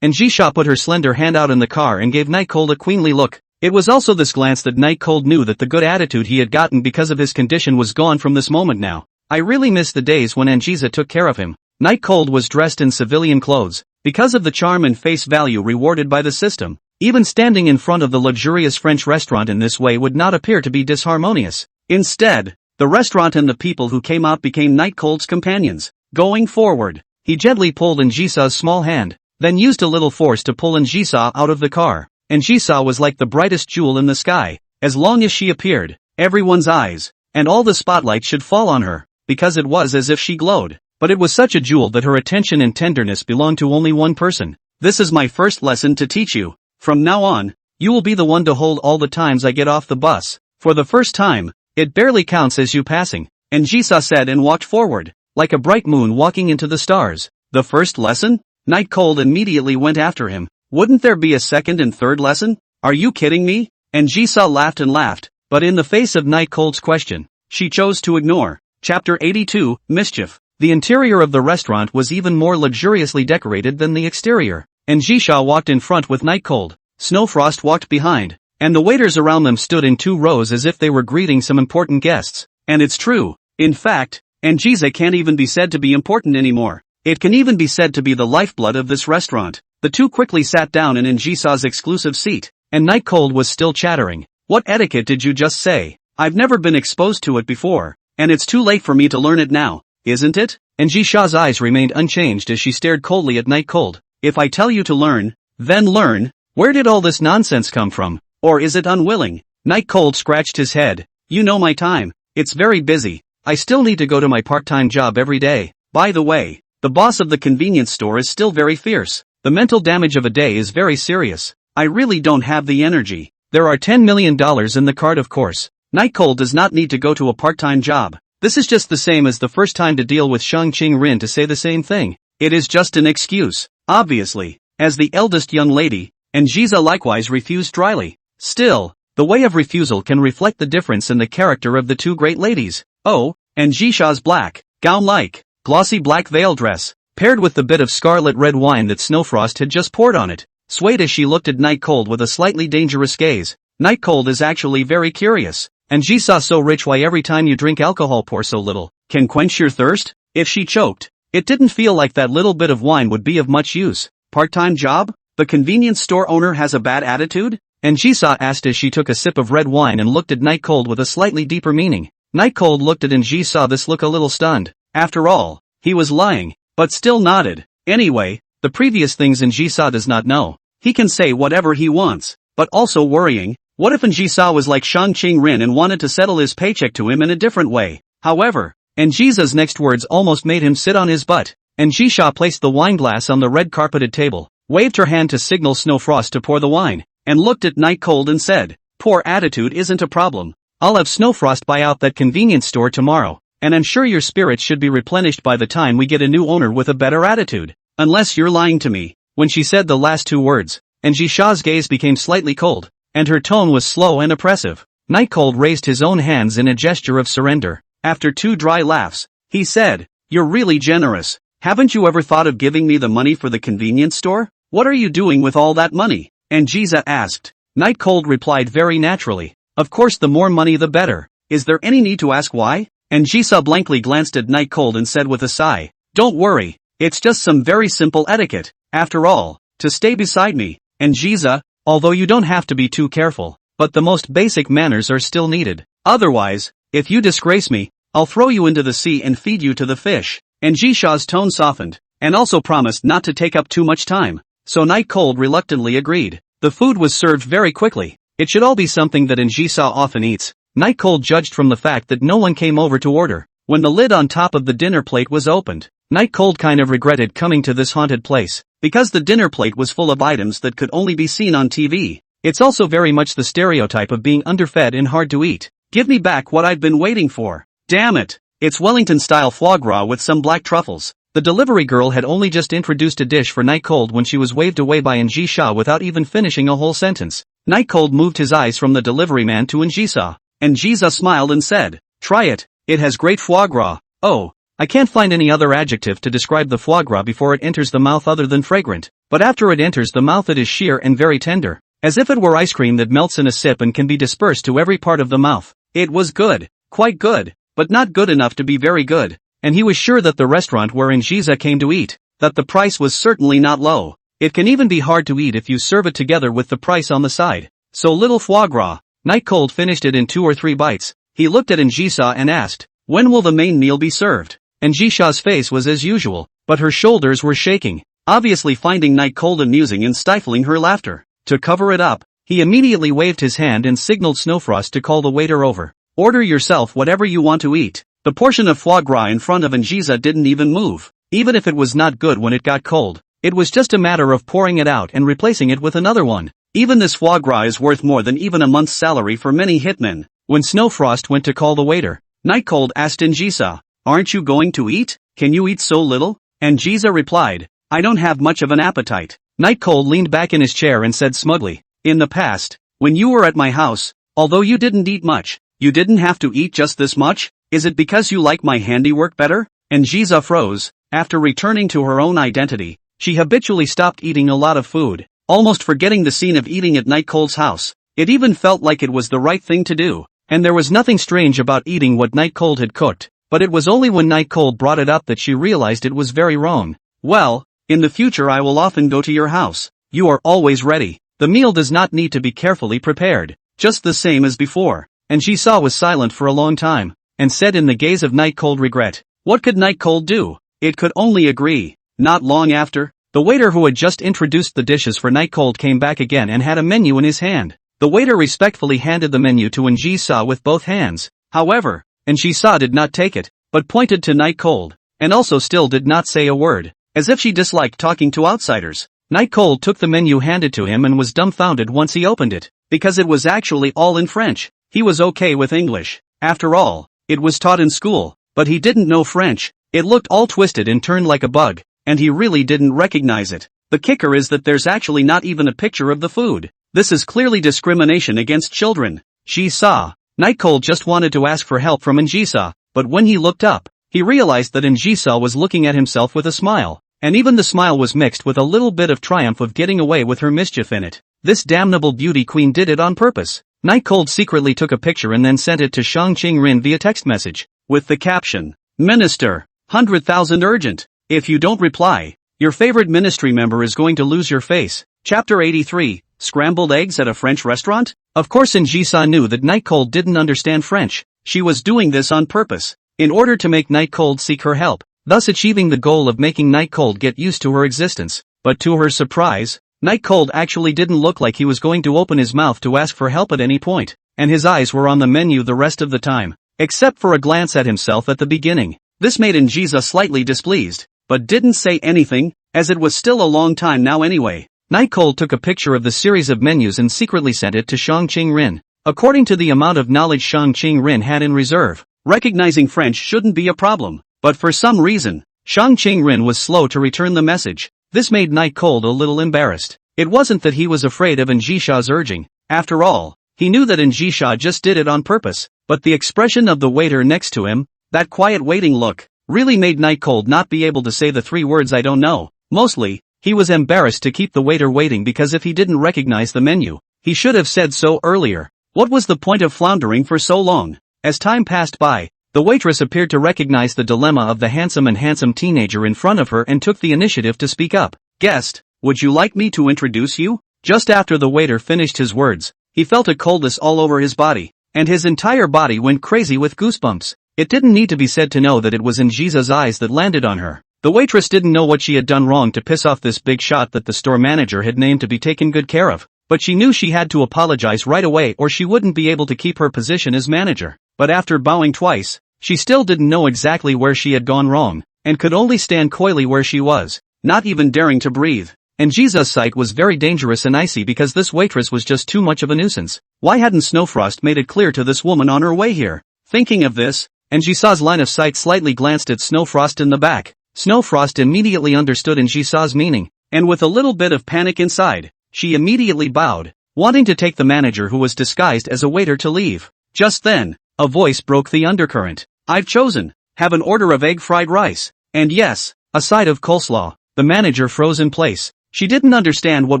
Njisha put her slender hand out in the car and gave Night Cold a queenly look. It was also this glance that Night Cold knew that the good attitude he had gotten because of his condition was gone from this moment now. I really miss the days when Njisa took care of him. Night Cold was dressed in civilian clothes, because of the charm and face value rewarded by the system. Even standing in front of the luxurious French restaurant in this way would not appear to be disharmonious. Instead, the restaurant and the people who came out became Night Cold's companions. Going forward, he gently pulled Njisa's small hand, then used a little force to pull Njisa out of the car. Njisa was like the brightest jewel in the sky. As long as she appeared, everyone's eyes, and all the spotlight should fall on her, because it was as if she glowed. But it was such a jewel that her attention and tenderness belonged to only one person. This is my first lesson to teach you. From now on, you will be the one to hold all the times I get off the bus. For the first time, it barely counts as you passing. Njisa said and walked forward, like a bright moon walking into the stars. The first lesson? Night Cold immediately went after him. Wouldn't there be a second and third lesson? Are you kidding me? Njisa laughed and laughed, but in the face of Night Cold's question, she chose to ignore. Chapter 82, Mischief. The interior of the restaurant was even more luxuriously decorated than the exterior. Njisha walked in front with Night Cold. Snowfrost walked behind, and the waiters around them stood in 2 rows as if they were greeting some important guests. And it's true. In fact, Njisa can't even be said to be important anymore. It can even be said to be the lifeblood of this restaurant. The two quickly sat down in Njisa's exclusive seat, and Night Cold was still chattering. What etiquette did you just say? I've never been exposed to it before, and it's too late for me to learn it now, isn't it? Njisha's eyes remained unchanged as she stared coldly at Night Cold. If I tell you to learn, then learn. Where did all this nonsense come from? Or is it unwilling? Night Cold scratched his head. You know my time. It's very busy. I still need to go to my part-time job every day. By the way, the boss of the convenience store is still very fierce. The mental damage of a day is very serious. I really don't have the energy. There are $10 million in the card, of course. Night Cold does not need to go to a part-time job. This is just the same as the first time to deal with Shang Qing Rin to say the same thing. It is just an excuse. Obviously, as the eldest young lady, Njisa likewise refused dryly. Still, the way of refusal can reflect the difference in the character of the two great ladies. Oh, Njisha's black, gown-like, glossy black veil dress, paired with the bit of scarlet red wine that Snowfrost had just poured on it, swayed as she looked at Night Cold with a slightly dangerous gaze. Night Cold is actually very curious. Njisa so rich, why every time you drink alcohol pour so little? Can quench your thirst? If she choked, it didn't feel like that little bit of wine would be of much use. Part-time job? The convenience store owner has a bad attitude? Njisa asked as she took a sip of red wine and looked at Night Cold with a slightly deeper meaning. Night Cold looked at Njisa, this look a little stunned. After all, he was lying, but still nodded. Anyway, the previous things Njisa does not know. He can say whatever he wants, but also worrying. What if Njisa was like Shang Qing Rin and wanted to settle his paycheck to him in a different way? However, Njisa's next words almost made him sit on his butt. Njisa placed the wineglass on the red carpeted table, waved her hand to signal Snowfrost to pour the wine, and looked at Night Cold and said, "Poor attitude isn't a problem. I'll have Snowfrost buy out that convenience store tomorrow, and I'm sure your spirits should be replenished by the time we get a new owner with a better attitude. Unless you're lying to me." When she said the last 2 words, Njisha's gaze became slightly cold, and her tone was slow and oppressive. Night Cold raised his own hands in a gesture of surrender. After 2 dry laughs, he said, "You're really generous. Haven't you ever thought of giving me the money for the convenience store? What are you doing with all that money?" Njisa asked. Night Cold replied very naturally, "Of course, the more money the better. Is there any need to ask why?" and Jisa blankly glanced at Night Cold and said with a sigh, "Don't worry, it's just some very simple etiquette, after all, to stay beside me." And Jisa, although you don't have to be too careful, but the most basic manners are still needed. Otherwise, if you disgrace me, I'll throw you into the sea and feed you to the fish. And Jisha's tone softened, and also promised not to take up too much time. So Night Cold reluctantly agreed. The food was served very quickly. It should all be something that Jisa often eats. Night Cold judged from the fact that no one came over to order. When the lid on top of the dinner plate was opened, Night Cold kind of regretted coming to this haunted place, because the dinner plate was full of items that could only be seen on TV. It's also very much the stereotype of being underfed and hard to eat. Give me back what I've been waiting for. Damn it! It's Wellington-style foie gras with some black truffles. The delivery girl had only just introduced a dish for Night Cold when she was waved away by Njisa without even finishing a whole sentence. Night Cold moved his eyes from the delivery man to Njisa. Njisa smiled and said, "Try it, it has great foie gras." Oh, I can't find any other adjective to describe the foie gras before it enters the mouth other than fragrant, but after it enters the mouth it is sheer and very tender, as if it were ice cream that melts in a sip and can be dispersed to every part of the mouth. It was good, quite good, but not good enough to be very good, and he was sure that the restaurant where Njisa came to eat, that the price was certainly not low. It can even be hard to eat if you serve it together with the price on the side. So little foie gras. Night Cold finished it in 2 or 3 bites. He looked at Njisa and asked, "When will the main meal be served?" Njisha's face was as usual, but her shoulders were shaking, obviously finding Night Cold amusing and stifling her laughter. To cover it up, he immediately waved his hand and signaled Snowfrost to call the waiter over. "Order yourself whatever you want to eat." The portion of foie gras in front of Njisa didn't even move. Even if it was not good when it got cold, it was just a matter of pouring it out and replacing it with another one. Even this foie gras is worth more than even a month's salary for many hitmen. When Snowfrost went to call the waiter, Night Cold asked Njisa, "Aren't you going to eat? Can you eat so little?" And Njisa replied, "I don't have much of an appetite." Night Cold leaned back in his chair and said smugly, "In the past, when you were at my house, although you didn't eat much, you didn't have to eat just this much? Is it because you like my handiwork better?" And Njisa froze. After returning to her own identity, she habitually stopped eating a lot of food, almost forgetting the scene of eating at Night Cold's house. It even felt like it was the right thing to do, and there was nothing strange about eating what Night Cold had cooked, but it was only when Night Cold brought it up that she realized it was very wrong. "Well, in the future I will often go to your house. You are always ready. The meal does not need to be carefully prepared, just the same as before." And Njisa was silent for a long time, and said in the gaze of Night Cold regret. What could Night Cold do? It could only agree. Not long after, the waiter who had just introduced the dishes for Night Cold came back again and had a menu in his hand. The waiter respectfully handed the menu to Njisa with both hands. However, Njisa did not take it, but pointed to Night Cold, and also still did not say a word, as if she disliked talking to outsiders. Night Cold took the menu handed to him and was dumbfounded once he opened it, because it was actually all in French. He was okay with English. After all, it was taught in school, but he didn't know French. It looked all twisted and turned like a bug, and he really didn't recognize it. The kicker is that there's actually not even a picture of the food. This is clearly discrimination against children. She saw. Night Cold just wanted to ask for help from Njisa, but when he looked up, he realized that Njisa was looking at himself with a smile, and even the smile was mixed with a little bit of triumph of getting away with her mischief in it. This damnable beauty queen did it on purpose. Night Cold secretly took a picture and then sent it to Shang Qingrin via text message, with the caption, "Minister, 100,000 urgent. If you don't reply, your favorite ministry member is going to lose your face." Chapter 83, Scrambled Eggs at a French Restaurant? Of course Njisa knew that Night Cold didn't understand French. She was doing this on purpose, in order to make Night Cold seek her help, thus achieving the goal of making Night Cold get used to her existence. But to her surprise, Night Cold actually didn't look like he was going to open his mouth to ask for help at any point, and his eyes were on the menu the rest of the time, except for a glance at himself at the beginning. This made Njisa slightly displeased, but didn't say anything, as it was still a long time now anyway. Night Cold took a picture of the series of menus and secretly sent it to Shang Qingrin. According to the amount of knowledge Shang Qingrin had in reserve, recognizing French shouldn't be a problem, but for some reason, Shang Qingrin was slow to return the message. This made Night Cold a little embarrassed. It wasn't that he was afraid of Njisha's urging. After all, he knew that Njisha just did it on purpose, but the expression of the waiter next to him, that quiet waiting look, really made Night Cold not be able to say the 3 words "I don't know." Mostly, he was embarrassed to keep the waiter waiting because if he didn't recognize the menu, he should have said so earlier. What was the point of floundering for so long? As time passed by, The waitress appeared to recognize the dilemma of the handsome teenager in front of her and took the initiative to speak up. "Guest, would you like me to introduce you?" Just after the waiter finished his words, he felt a coldness all over his body, and his entire body went crazy with goosebumps. It didn't need to be said to know that it was Njisa's eyes that landed on her. The waitress didn't know what she had done wrong to piss off this big shot that the store manager had named to be taken good care of, but she knew she had to apologize right away or she wouldn't be able to keep her position as manager. But after bowing twice, she still didn't know exactly where she had gone wrong, and could only stand coyly where she was, not even daring to breathe. Njisa's sight was very dangerous and icy because this waitress was just too much of a nuisance. Why hadn't Snowfrost made it clear to this woman on her way here? Thinking of this, Njisa's line of sight slightly glanced at Snowfrost in the back. Snowfrost immediately understood Njisa's meaning, and with a little bit of panic inside, she immediately bowed, wanting to take the manager who was disguised as a waiter to leave. Just then, a voice broke the undercurrent. "I've chosen. Have an order of egg fried rice. And yes, a side of coleslaw." The manager froze in place. She didn't understand what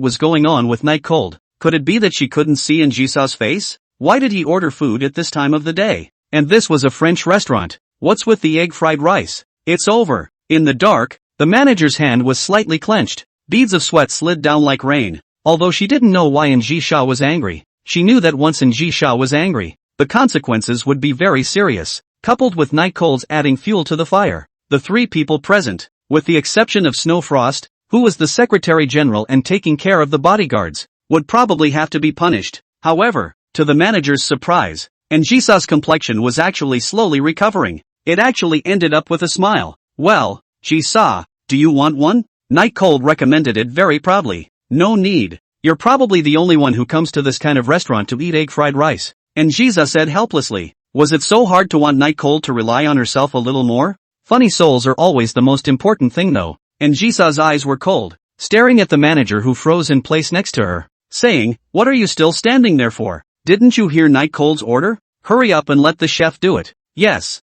was going on with Night Cold. Could it be that she couldn't see Njisa's face? Why did he order food at this time of the day? And this was a French restaurant. What's with the egg fried rice? It's over. In the dark, the manager's hand was slightly clenched. Beads of sweat slid down like rain. Although she didn't know why Njisa was angry, she knew that once Njisa was angry, the consequences would be very serious. Coupled with Night Cold's adding fuel to the fire, the three people present, with the exception of Snowfrost, who was the Secretary General and taking care of the bodyguards, would probably have to be punished. However, to the manager's surprise, Njisa's complexion was actually slowly recovering. It actually ended up with a smile. "Well, Njisa, do you want one?" Night Cold recommended it very proudly. "No need. You're probably the only one who comes to this kind of restaurant to eat egg fried rice." Njisa said helplessly. Was it so hard to want Night Cold to rely on herself a little more? Funny souls are always the most important thing though. Njisa's eyes were cold, staring at the manager who froze in place next to her, saying, "What are you still standing there for? Didn't you hear Night Cold's order? Hurry up and let the chef do it." "Yes.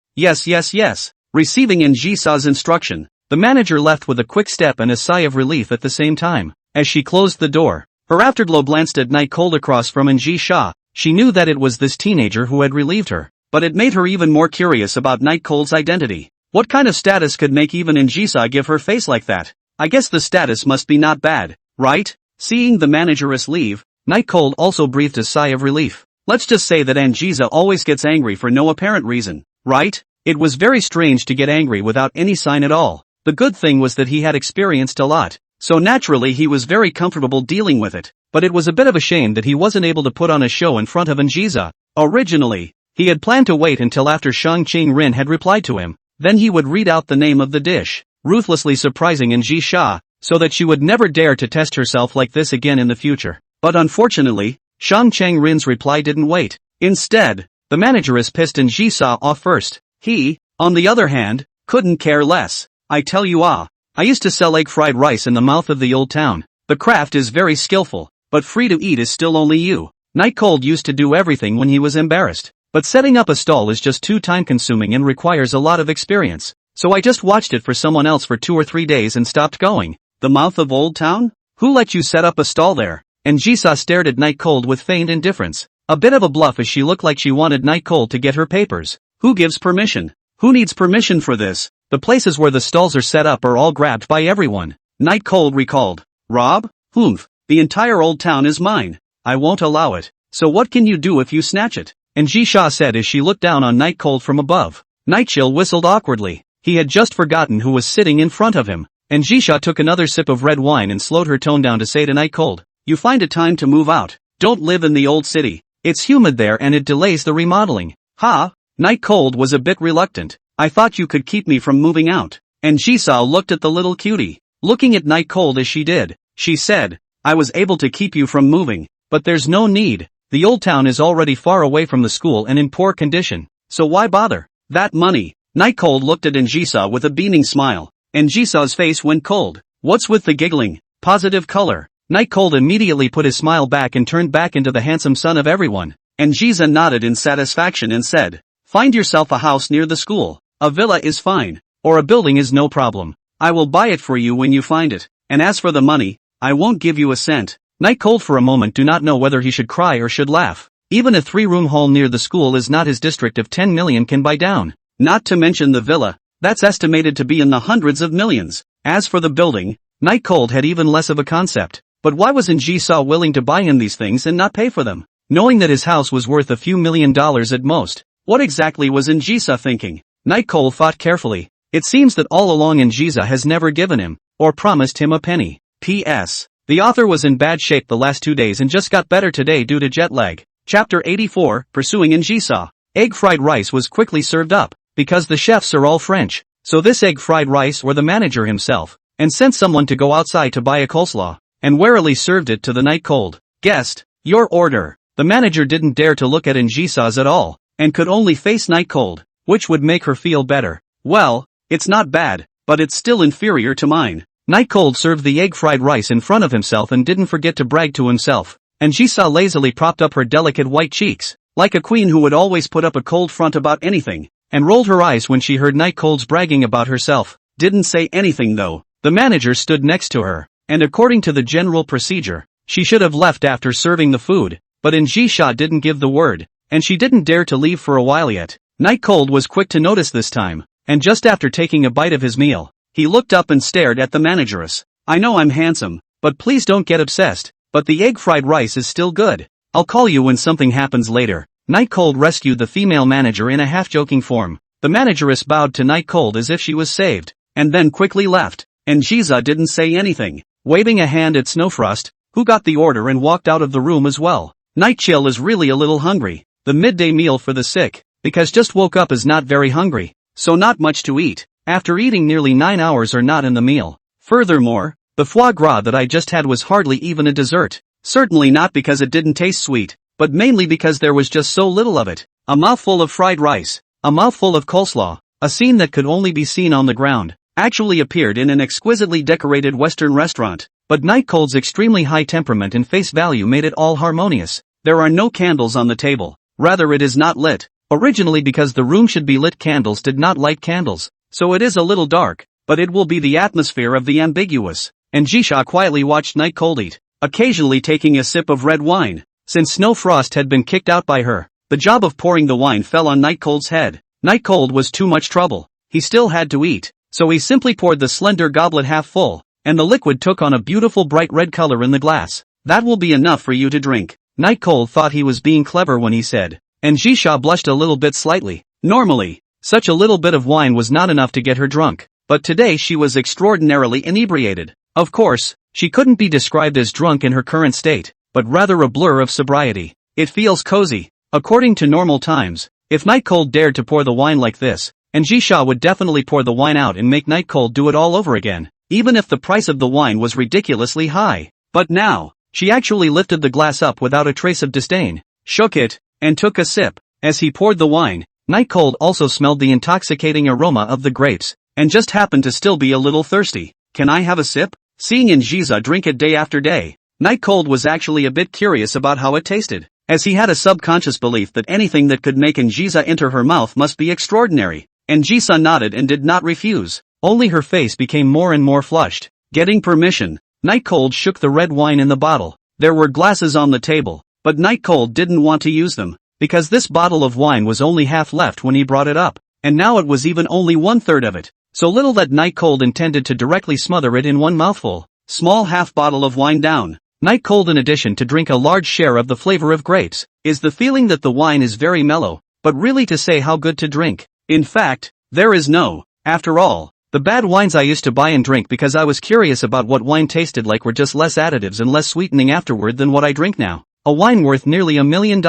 Receiving Njisa's instruction, the manager left with a quick step and a sigh of relief at the same time. As she closed the door, her afterglow glanced at Night Cold across from Njisa. She knew that it was this teenager who had relieved her, but it made her even more curious about Night Cold's identity. What kind of status could make even Njisa give her face like that? I guess the status must be not bad, right? Seeing the manageress leave, Night Cold also breathed a sigh of relief. Let's just say that Njisa always gets angry for no apparent reason, right? It was very strange to get angry without any sign at all. The good thing was that he had experienced a lot, so naturally he was very comfortable dealing with it, but it was a bit of a shame that he wasn't able to put on a show in front of Njisa. Originally, he had planned to wait until after Shang Qing-rin had replied to him, then he would read out the name of the dish, ruthlessly surprising Njisa, so that she would never dare to test herself like this again in the future. But unfortunately, Shang Qing-rin's reply didn't wait. Instead, the manageress pissed Njisa off first. He, on the other hand, couldn't care less. "I tell you I used to sell egg fried rice in the mouth of the old town. The craft is very skillful, but free to eat is still only you." Night Cold used to do everything when he was embarrassed, but setting up a stall is just too time consuming and requires a lot of experience. "So I just watched it for someone else for 2 or 3 days and stopped going." "The mouth of Old Town? Who let you set up a stall there?" Njisa stared at Night Cold with feigned indifference. A bit of a bluff as she looked like she wanted Night Cold to get her papers. "Who gives permission? Who needs permission for this? The places where the stalls are set up are all grabbed by everyone." Night Cold recalled. "Rob? Humph. The entire Old Town is mine. I won't allow it. So what can you do if you snatch it?" Njisa said as she looked down on Night Cold from above. Nightchill whistled awkwardly. He had just forgotten who was sitting in front of him. Njisa took another sip of red wine and slowed her tone down to say to Night Cold, "You find it time to move out. Don't live in the old city. It's humid there and it delays the remodeling." "Ha?" Night Cold was a bit reluctant. "I thought you could keep me from moving out." Njisa looked at the little cutie. Looking at Night Cold as she did, she said, "I was able to keep you from moving, but there's no need. The old town is already far away from the school and in poor condition, so why bother?" "That money." Night Cold looked at Njisa with a beaming smile. Njisa's face went cold. "What's with the giggling? Positive color." Night Cold immediately put his smile back and turned back into the handsome son of everyone. Njisa nodded in satisfaction and said, "Find yourself a house near the school. A villa is fine, or a building is no problem. I will buy it for you when you find it, and as for the money, I won't give you a cent." Night Cold for a moment do not know whether he should cry or should laugh. Even a 3-room hall near the school is not his district of 10 million can buy down. Not to mention the villa, that's estimated to be in the hundreds of millions. As for the building, Night Cold had even less of a concept. But why wasn't Jisoo willing to buy him these things and not pay for them? Knowing that his house was worth a few $1,000,000 at most. What exactly was Jisoo thinking? Night Cold thought carefully. It seems that all along Jisoo has never given him, or promised him a penny. P.S. The author was in bad shape the last 2 days and just got better today due to jet lag. Chapter 84, Pursuing Jisoo. Egg fried rice was quickly served up, because the chefs are all French. So this egg fried rice or the manager himself, and sent someone to go outside to buy a coleslaw, and warily served it to the Night Cold guest. Your order. The manager didn't dare to look at Jisoo's at all, and could only face Night Cold, which would make her feel better. Well, it's not bad, but it's still inferior to mine. Night Cold served the egg fried rice in front of himself and didn't forget to brag to himself, and Jisoo lazily propped up her delicate white cheeks, like a queen who would always put up a cold front about anything, and rolled her eyes when she heard Night Cold's bragging about herself. Didn't say anything though. The manager stood next to her, and according to the general procedure, she should have left after serving the food, but Jisoo didn't give the word, and she didn't dare to leave for a while yet. Night Cold was quick to notice this time, and just after taking a bite of his meal, he looked up and stared at the manageress. I know I'm handsome, but please don't get obsessed, but the egg fried rice is still good. I'll call you when something happens later. Night Cold rescued the female manager in a half-joking form. The manageress bowed to Night Cold as if she was saved, and then quickly left, and Jisoo didn't say anything, waving a hand at Snowfrost, who got the order and walked out of the room as well. Night Chill is really a little hungry. The midday meal for the sick, because just woke up is not very hungry, so not much to eat, after eating nearly 9 hours or not in the meal. Furthermore, the foie gras that I just had was hardly even a dessert. Certainly not because it didn't taste sweet, but mainly because there was just so little of it. A mouthful of fried rice, a mouthful of coleslaw, a scene that could only be seen on the ground, actually appeared in an exquisitely decorated Western restaurant, but Night Cold's extremely high temperament and face value made it all harmonious. There are no candles on the table. Rather it is not lit. Originally because the room should be lit, candles did not light candles, so it is a little dark, but it will be the atmosphere of the ambiguous. And Jisoo quietly watched Night Cold eat, occasionally taking a sip of red wine. Since Snowfrost had been kicked out by her, the job of pouring the wine fell on Night Cold's head. Night Cold was too much trouble. He still had to eat, so he simply poured the slender goblet half full, and the liquid took on a beautiful bright red color in the glass. That will be enough for you to drink. Night Cold thought he was being clever when he said, and Jisoo blushed a little bit slightly. Normally, such a little bit of wine was not enough to get her drunk, but today she was extraordinarily inebriated. Of course, she couldn't be described as drunk in her current state, but rather a blur of sobriety. It feels cozy. According to normal times, if Night Cold dared to pour the wine like this, and Jisoo would definitely pour the wine out and make Night Cold do it all over again, even if the price of the wine was ridiculously high. But now, she actually lifted the glass up without a trace of disdain, shook it, and took a sip. As he poured the wine, Night Cold also smelled the intoxicating aroma of the grapes, and just happened to still be a little thirsty. Can I have a sip? Seeing Jisoo drink it day after day, Night Cold was actually a bit curious about how it tasted, as he had a subconscious belief that anything that could make Jisoo enter her mouth must be extraordinary. And Jisoo nodded and did not refuse, only her face became more and more flushed. Getting permission, Night Cold shook the red wine in the bottle. There were glasses on the table, but Night Cold didn't want to use them, because this bottle of wine was only half left when he brought it up, and now it was even only 1/3 of it, so little that Night Cold intended to directly smother it in one mouthful. Small half bottle of wine down. Night Cold, in addition to drink a large share of the flavor of grapes, is the feeling that the wine is very mellow, but really to say how good to drink. In fact, there is no. After all, the bad wines I used to buy and drink because I was curious about what wine tasted like were just less additives and less sweetening afterward than what I drink now. A wine worth nearly $1 million.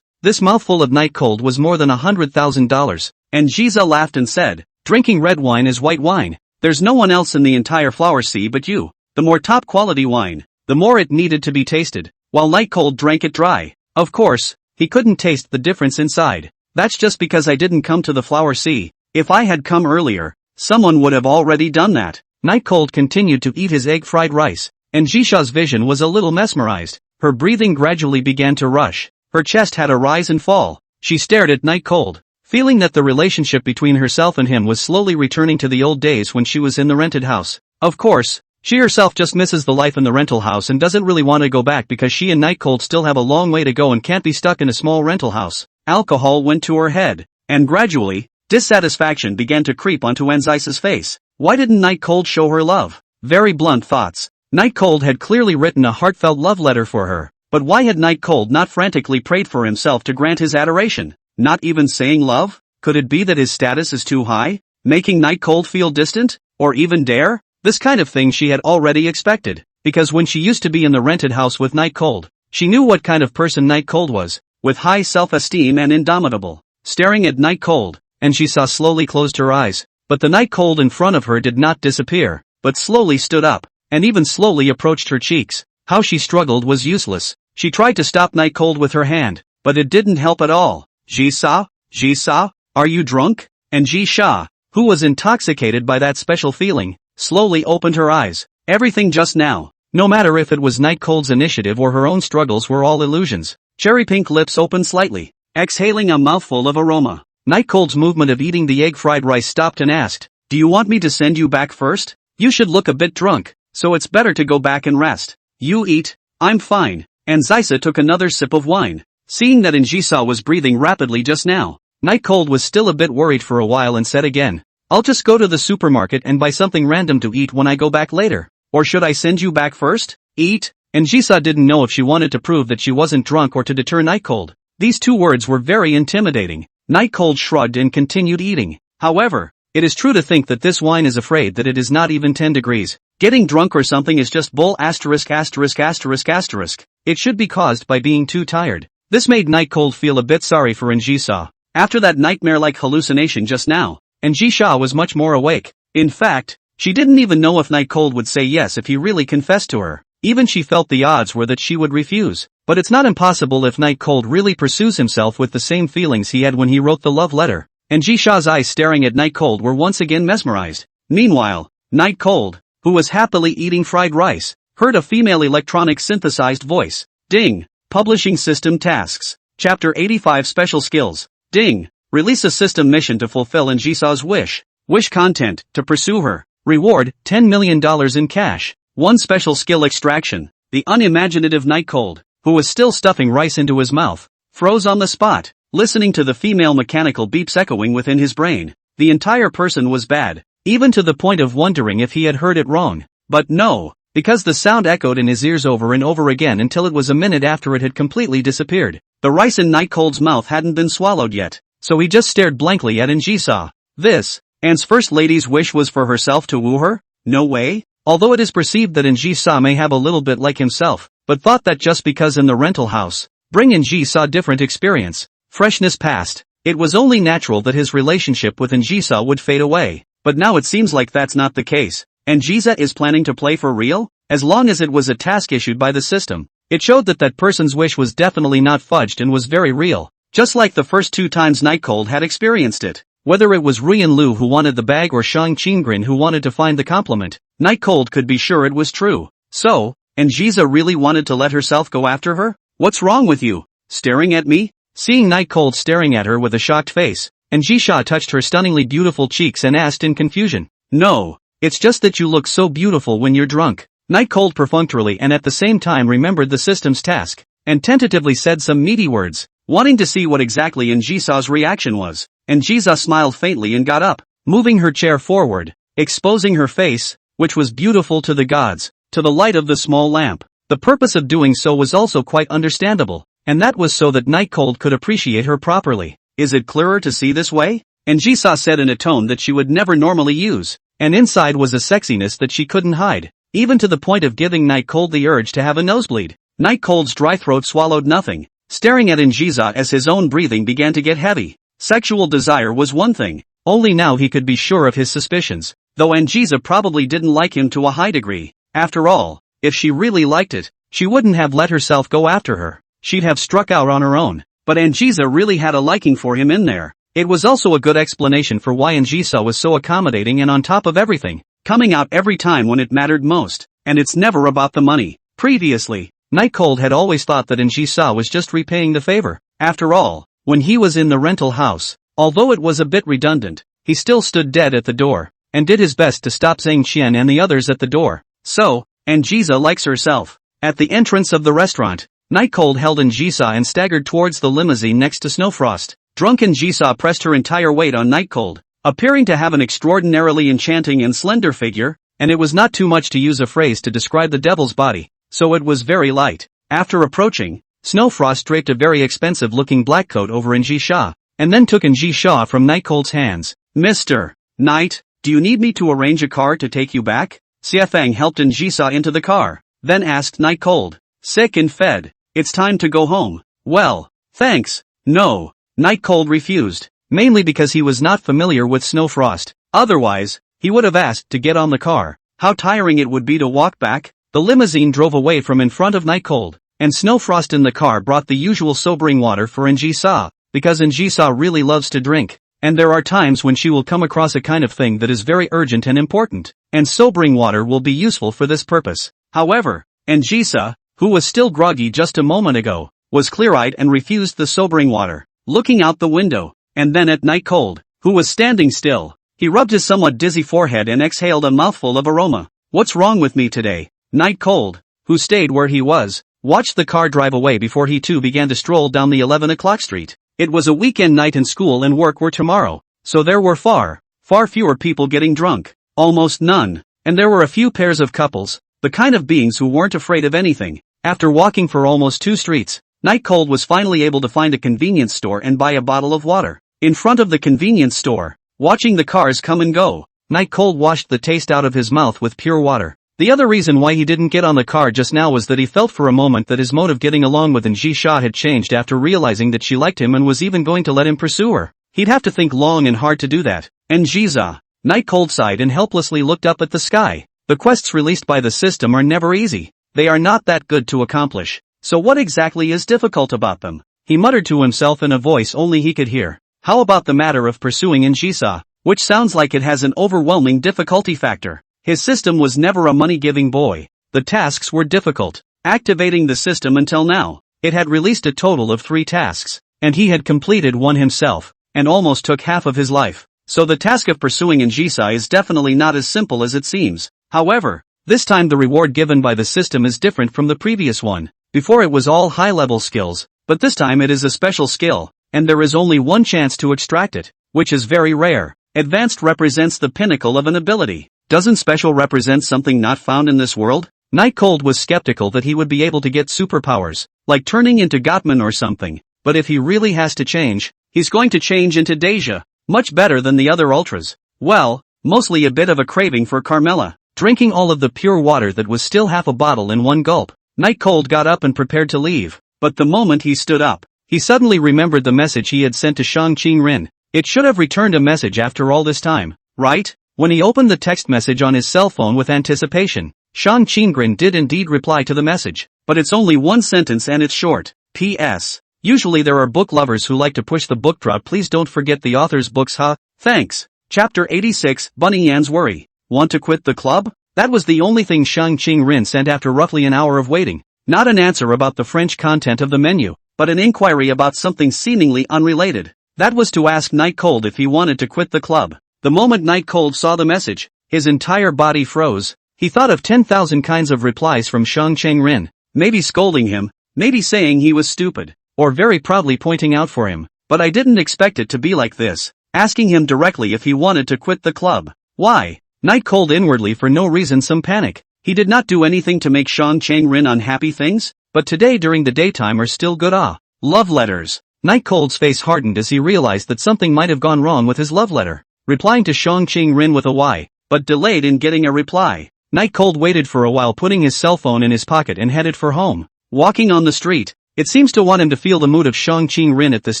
This mouthful of Night Cold was more than $100,000, and Jisoo laughed and said, drinking red wine is white wine. There's no one else in the entire flower sea but you. The more top quality wine, the more it needed to be tasted, while Night Cold drank it dry. Of course, he couldn't taste the difference inside. That's just because I didn't come to the flower sea. If I had come earlier, someone would have already done that. Night Cold continued to eat his egg fried rice, and Jisoo's vision was a little mesmerized. Her breathing gradually began to rush. Her chest had a rise and fall. She stared at Night Cold, feeling that the relationship between herself and him was slowly returning to the old days when she was in the rented house. Of course, she herself just misses the life in the rental house and doesn't really want to go back because she and Night Cold still have a long way to go and can't be stuck in a small rental house. Alcohol went to her head, and gradually, Dissatisfaction began to creep onto Anzisa's face. Why didn't Night Cold show her love? Very blunt thoughts. Night Cold had clearly written a heartfelt love letter for her, but why had Night Cold not frantically prayed for himself to grant his adoration? Not even saying love? Could it be that his status is too high, making Night Cold feel distant? Or even dare? This kind of thing she had already expected, because when she used to be in the rented house with Night Cold, she knew what kind of person Night Cold was, with high self-esteem and indomitable. Staring at Night Cold, Anjisa slowly closed her eyes, but the Night Cold in front of her did not disappear, but slowly stood up, and even slowly approached her cheeks. How she struggled was useless. She tried to stop Night Cold with her hand, but it didn't help at all. Jisa? Jisa? Are you drunk? And Jisha, who was intoxicated by that special feeling, slowly opened her eyes. Everything just now, no matter if it was Night Cold's initiative or her own struggles, were all illusions. Cherry pink lips opened slightly, exhaling a mouthful of aroma. Night Cold's movement of eating the egg fried rice stopped and asked, "Do you want me to send you back first? You should look a bit drunk, so it's better to go back and rest." "You eat, I'm fine." Anzisa took another sip of wine. Seeing that Anjisa was breathing rapidly just now, Night Cold was still a bit worried for a while and said again, "I'll just go to the supermarket and buy something random to eat when I go back later. Or should I send you back first? Eat?" Anjisa didn't know if she wanted to prove that she wasn't drunk or to deter Night Cold. These two words were very intimidating. Night Cold shrugged and continued eating. However, it is true to think that this wine is afraid that it is not even 10 degrees. Getting drunk or something is just bull asterisk asterisk asterisk asterisk. It should be caused by being too tired. This made Night Cold feel a bit sorry for Anjisa. After that nightmare-like hallucination just now, Anjisa was much more awake. In fact, she didn't even know if Night Cold would say yes if he really confessed to her. Even she felt the odds were that she would refuse. But it's not impossible if Night Cold really pursues himself with the same feelings he had when he wrote the love letter. Anjisha's eyes staring at Night Cold were once again mesmerized. Meanwhile, Night Cold, who was happily eating fried rice, heard a female electronic synthesized voice. Ding! Publishing system tasks. Chapter 85 Special Skills. Ding! Release a system mission to fulfill Anjisa's wish. Wish content, to pursue her. Reward, $10 million in cash. One special skill extraction. The unimaginative Night Cold, who was still stuffing rice into his mouth, froze on the spot, listening to the female mechanical beeps echoing within his brain. The entire person was bad, even to the point of wondering if he had heard it wrong. But no, because the sound echoed in his ears over and over again until it was a minute after it had completely disappeared. The rice in Night Cold's mouth hadn't been swallowed yet, so he just stared blankly at Anjisa. This, Anne's first lady's wish was for herself to woo her? No way? Although it is perceived that Anjisa may have a little bit like himself, but thought that just because in the rental house, bring Anjisa different experience, freshness past, it was only natural that his relationship with Anjisa would fade away. But now it seems like that's not the case. Anjisa is planning to play for real? As long as it was a task issued by the system, it showed that that person's wish was definitely not fudged and was very real, just like the first two times Night Cold had experienced it. Whether it was Rian Lu who wanted the bag or Shang Qinggrin who wanted to find the compliment, Night Cold could be sure it was true. So, Anjisa really wanted to let herself go after her? What's wrong with you? Staring at me? Seeing Night Cold staring at her with a shocked face, Anjisa touched her stunningly beautiful cheeks and asked in confusion. No, it's just that you look so beautiful when you're drunk. Night Cold perfunctorily and at the same time remembered the system's task, and tentatively said some meaty words, wanting to see what exactly Anjisa's reaction was. Anjisa smiled faintly and got up, moving her chair forward, exposing her face, which was beautiful to the gods, to the light of the small lamp. The purpose of doing so was also quite understandable, and that was so that Night Cold could appreciate her properly. Is it clearer to see this way? Anjisa said in a tone that she would never normally use, and inside was a sexiness that she couldn't hide, even to the point of giving Night Cold the urge to have a nosebleed. Night Cold's dry throat swallowed nothing, staring at Anjisa as his own breathing began to get heavy. Sexual desire was one thing, only now he could be sure of his suspicions, though Anjisa probably didn't like him to a high degree. After all, if she really liked it, she wouldn't have let herself go after her. She'd have struck out on her own. But Anjisa really had a liking for him in there. It was also a good explanation for why Anjisa was so accommodating and on top of everything, coming out every time when it mattered most. And it's never about the money. Previously, Night Cold had always thought that Anjisa was just repaying the favor. After all, when he was in the rental house, although it was a bit redundant, he still stood dead at the door, and did his best to stop Zhang Qian and the others at the door. So, Anjisa likes herself. At the entrance of the restaurant, Night Cold held Anjisa and staggered towards the limousine next to Snowfrost. Drunken Jisa pressed her entire weight on Night Cold, appearing to have an extraordinarily enchanting and slender figure, and it was not too much to use a phrase to describe the devil's body, so it was very light. After approaching, Snowfrost draped a very expensive-looking black coat over Njisha, and then took Njisha from Night Cold's hands. Mr. Knight, do you need me to arrange a car to take you back? Xiafang helped Njisa into the car, then asked Night Cold. Sick and fed. It's time to go home. Well, thanks. No. Night Cold refused, mainly because he was not familiar with Snowfrost. Otherwise, he would have asked to get on the car. How tiring it would be to walk back. The limousine drove away from in front of Night Cold, and Snowfrost in the car brought the usual sobering water for Njisa, because Njisa really loves to drink, and there are times when she will come across a kind of thing that is very urgent and important, and sobering water will be useful for this purpose. However, Njisa, who was still groggy just a moment ago, was clear-eyed and refused the sobering water, looking out the window, and then at Night Cold, who was standing still. He rubbed his somewhat dizzy forehead and exhaled a mouthful of aroma. What's wrong with me today? Night Cold, who stayed where he was, watched the car drive away before he too began to stroll down the 11 o'clock street. It was a weekend night and school and work were tomorrow, so there were far fewer people getting drunk, almost none, and there were a few pairs of couples, the kind of beings who weren't afraid of anything. After walking for almost 2 streets, Night Cold was finally able to find a convenience store and buy a bottle of water. In front of the convenience store, watching the cars come and go, Night Cold washed the taste out of his mouth with pure water. The other reason why he didn't get on the car just now was that he felt for a moment that his mode of getting along with Njisha had changed after realizing that she liked him and was even going to let him pursue her. He'd have to think long and hard to do that. Njisa. Night Cold sighed and helplessly looked up at the sky. The quests released by the system are never easy. They are not that good to accomplish. So what exactly is difficult about them? He muttered to himself in a voice only he could hear. How about the matter of pursuing Njisa, which sounds like it has an overwhelming difficulty factor. His system was never a money-giving boy. The tasks were difficult. Activating the system until now, it had released a total of 3 tasks, and he had completed one himself, and almost took half of his life. So the task of pursuing Njisa is definitely not as simple as it seems. However, this time the reward given by the system is different from the previous one. Before it was all high-level skills, but this time it is a special skill, and there is only one chance to extract it, which is very rare. Advanced represents the pinnacle of an ability. Doesn't special represent something not found in this world? Night Cold was skeptical that he would be able to get superpowers, like turning into Gottman or something, but if he really has to change, he's going to change into Deja, much better than the other ultras. Well, mostly a bit of a craving for Carmela. Drinking all of the pure water that was still half a bottle in one gulp, Night Cold got up and prepared to leave, but the moment he stood up, he suddenly remembered the message he had sent to Shang Qingren. It should have returned a message after all this time, right? When he opened the text message on his cell phone with anticipation, Shang Qingren did indeed reply to the message, but it's only one sentence and it's short. P.S. Usually there are book lovers who like to push the book drop. Please don't forget the author's books, huh? Thanks. Chapter 86, Bunny Yan's Worry. Want to quit the club? That was the only thing Shang Qingren sent after roughly an hour of waiting. Not an answer about the French content of the menu, but an inquiry about something seemingly unrelated. That was to ask Night Cold if he wanted to quit the club. The moment Night Cold saw the message, his entire body froze. He thought of 10,000 kinds of replies from Shang Qingren, maybe scolding him, maybe saying he was stupid, or very proudly pointing out for him. But I didn't expect it to be like this, asking him directly if he wanted to quit the club. Why? Night Cold inwardly for no reason some panic. He did not do anything to make Shang Qingren unhappy things, but today during the daytime are still good. Love letters. Night Cold's face hardened as he realized that something might have gone wrong with his love letter. Replying to Shang Qingren with a Y, but delayed in getting a reply. Night Cold waited for a while, putting his cell phone in his pocket and headed for home. Walking on the street, it seems to want him to feel the mood of Shang Qingren at this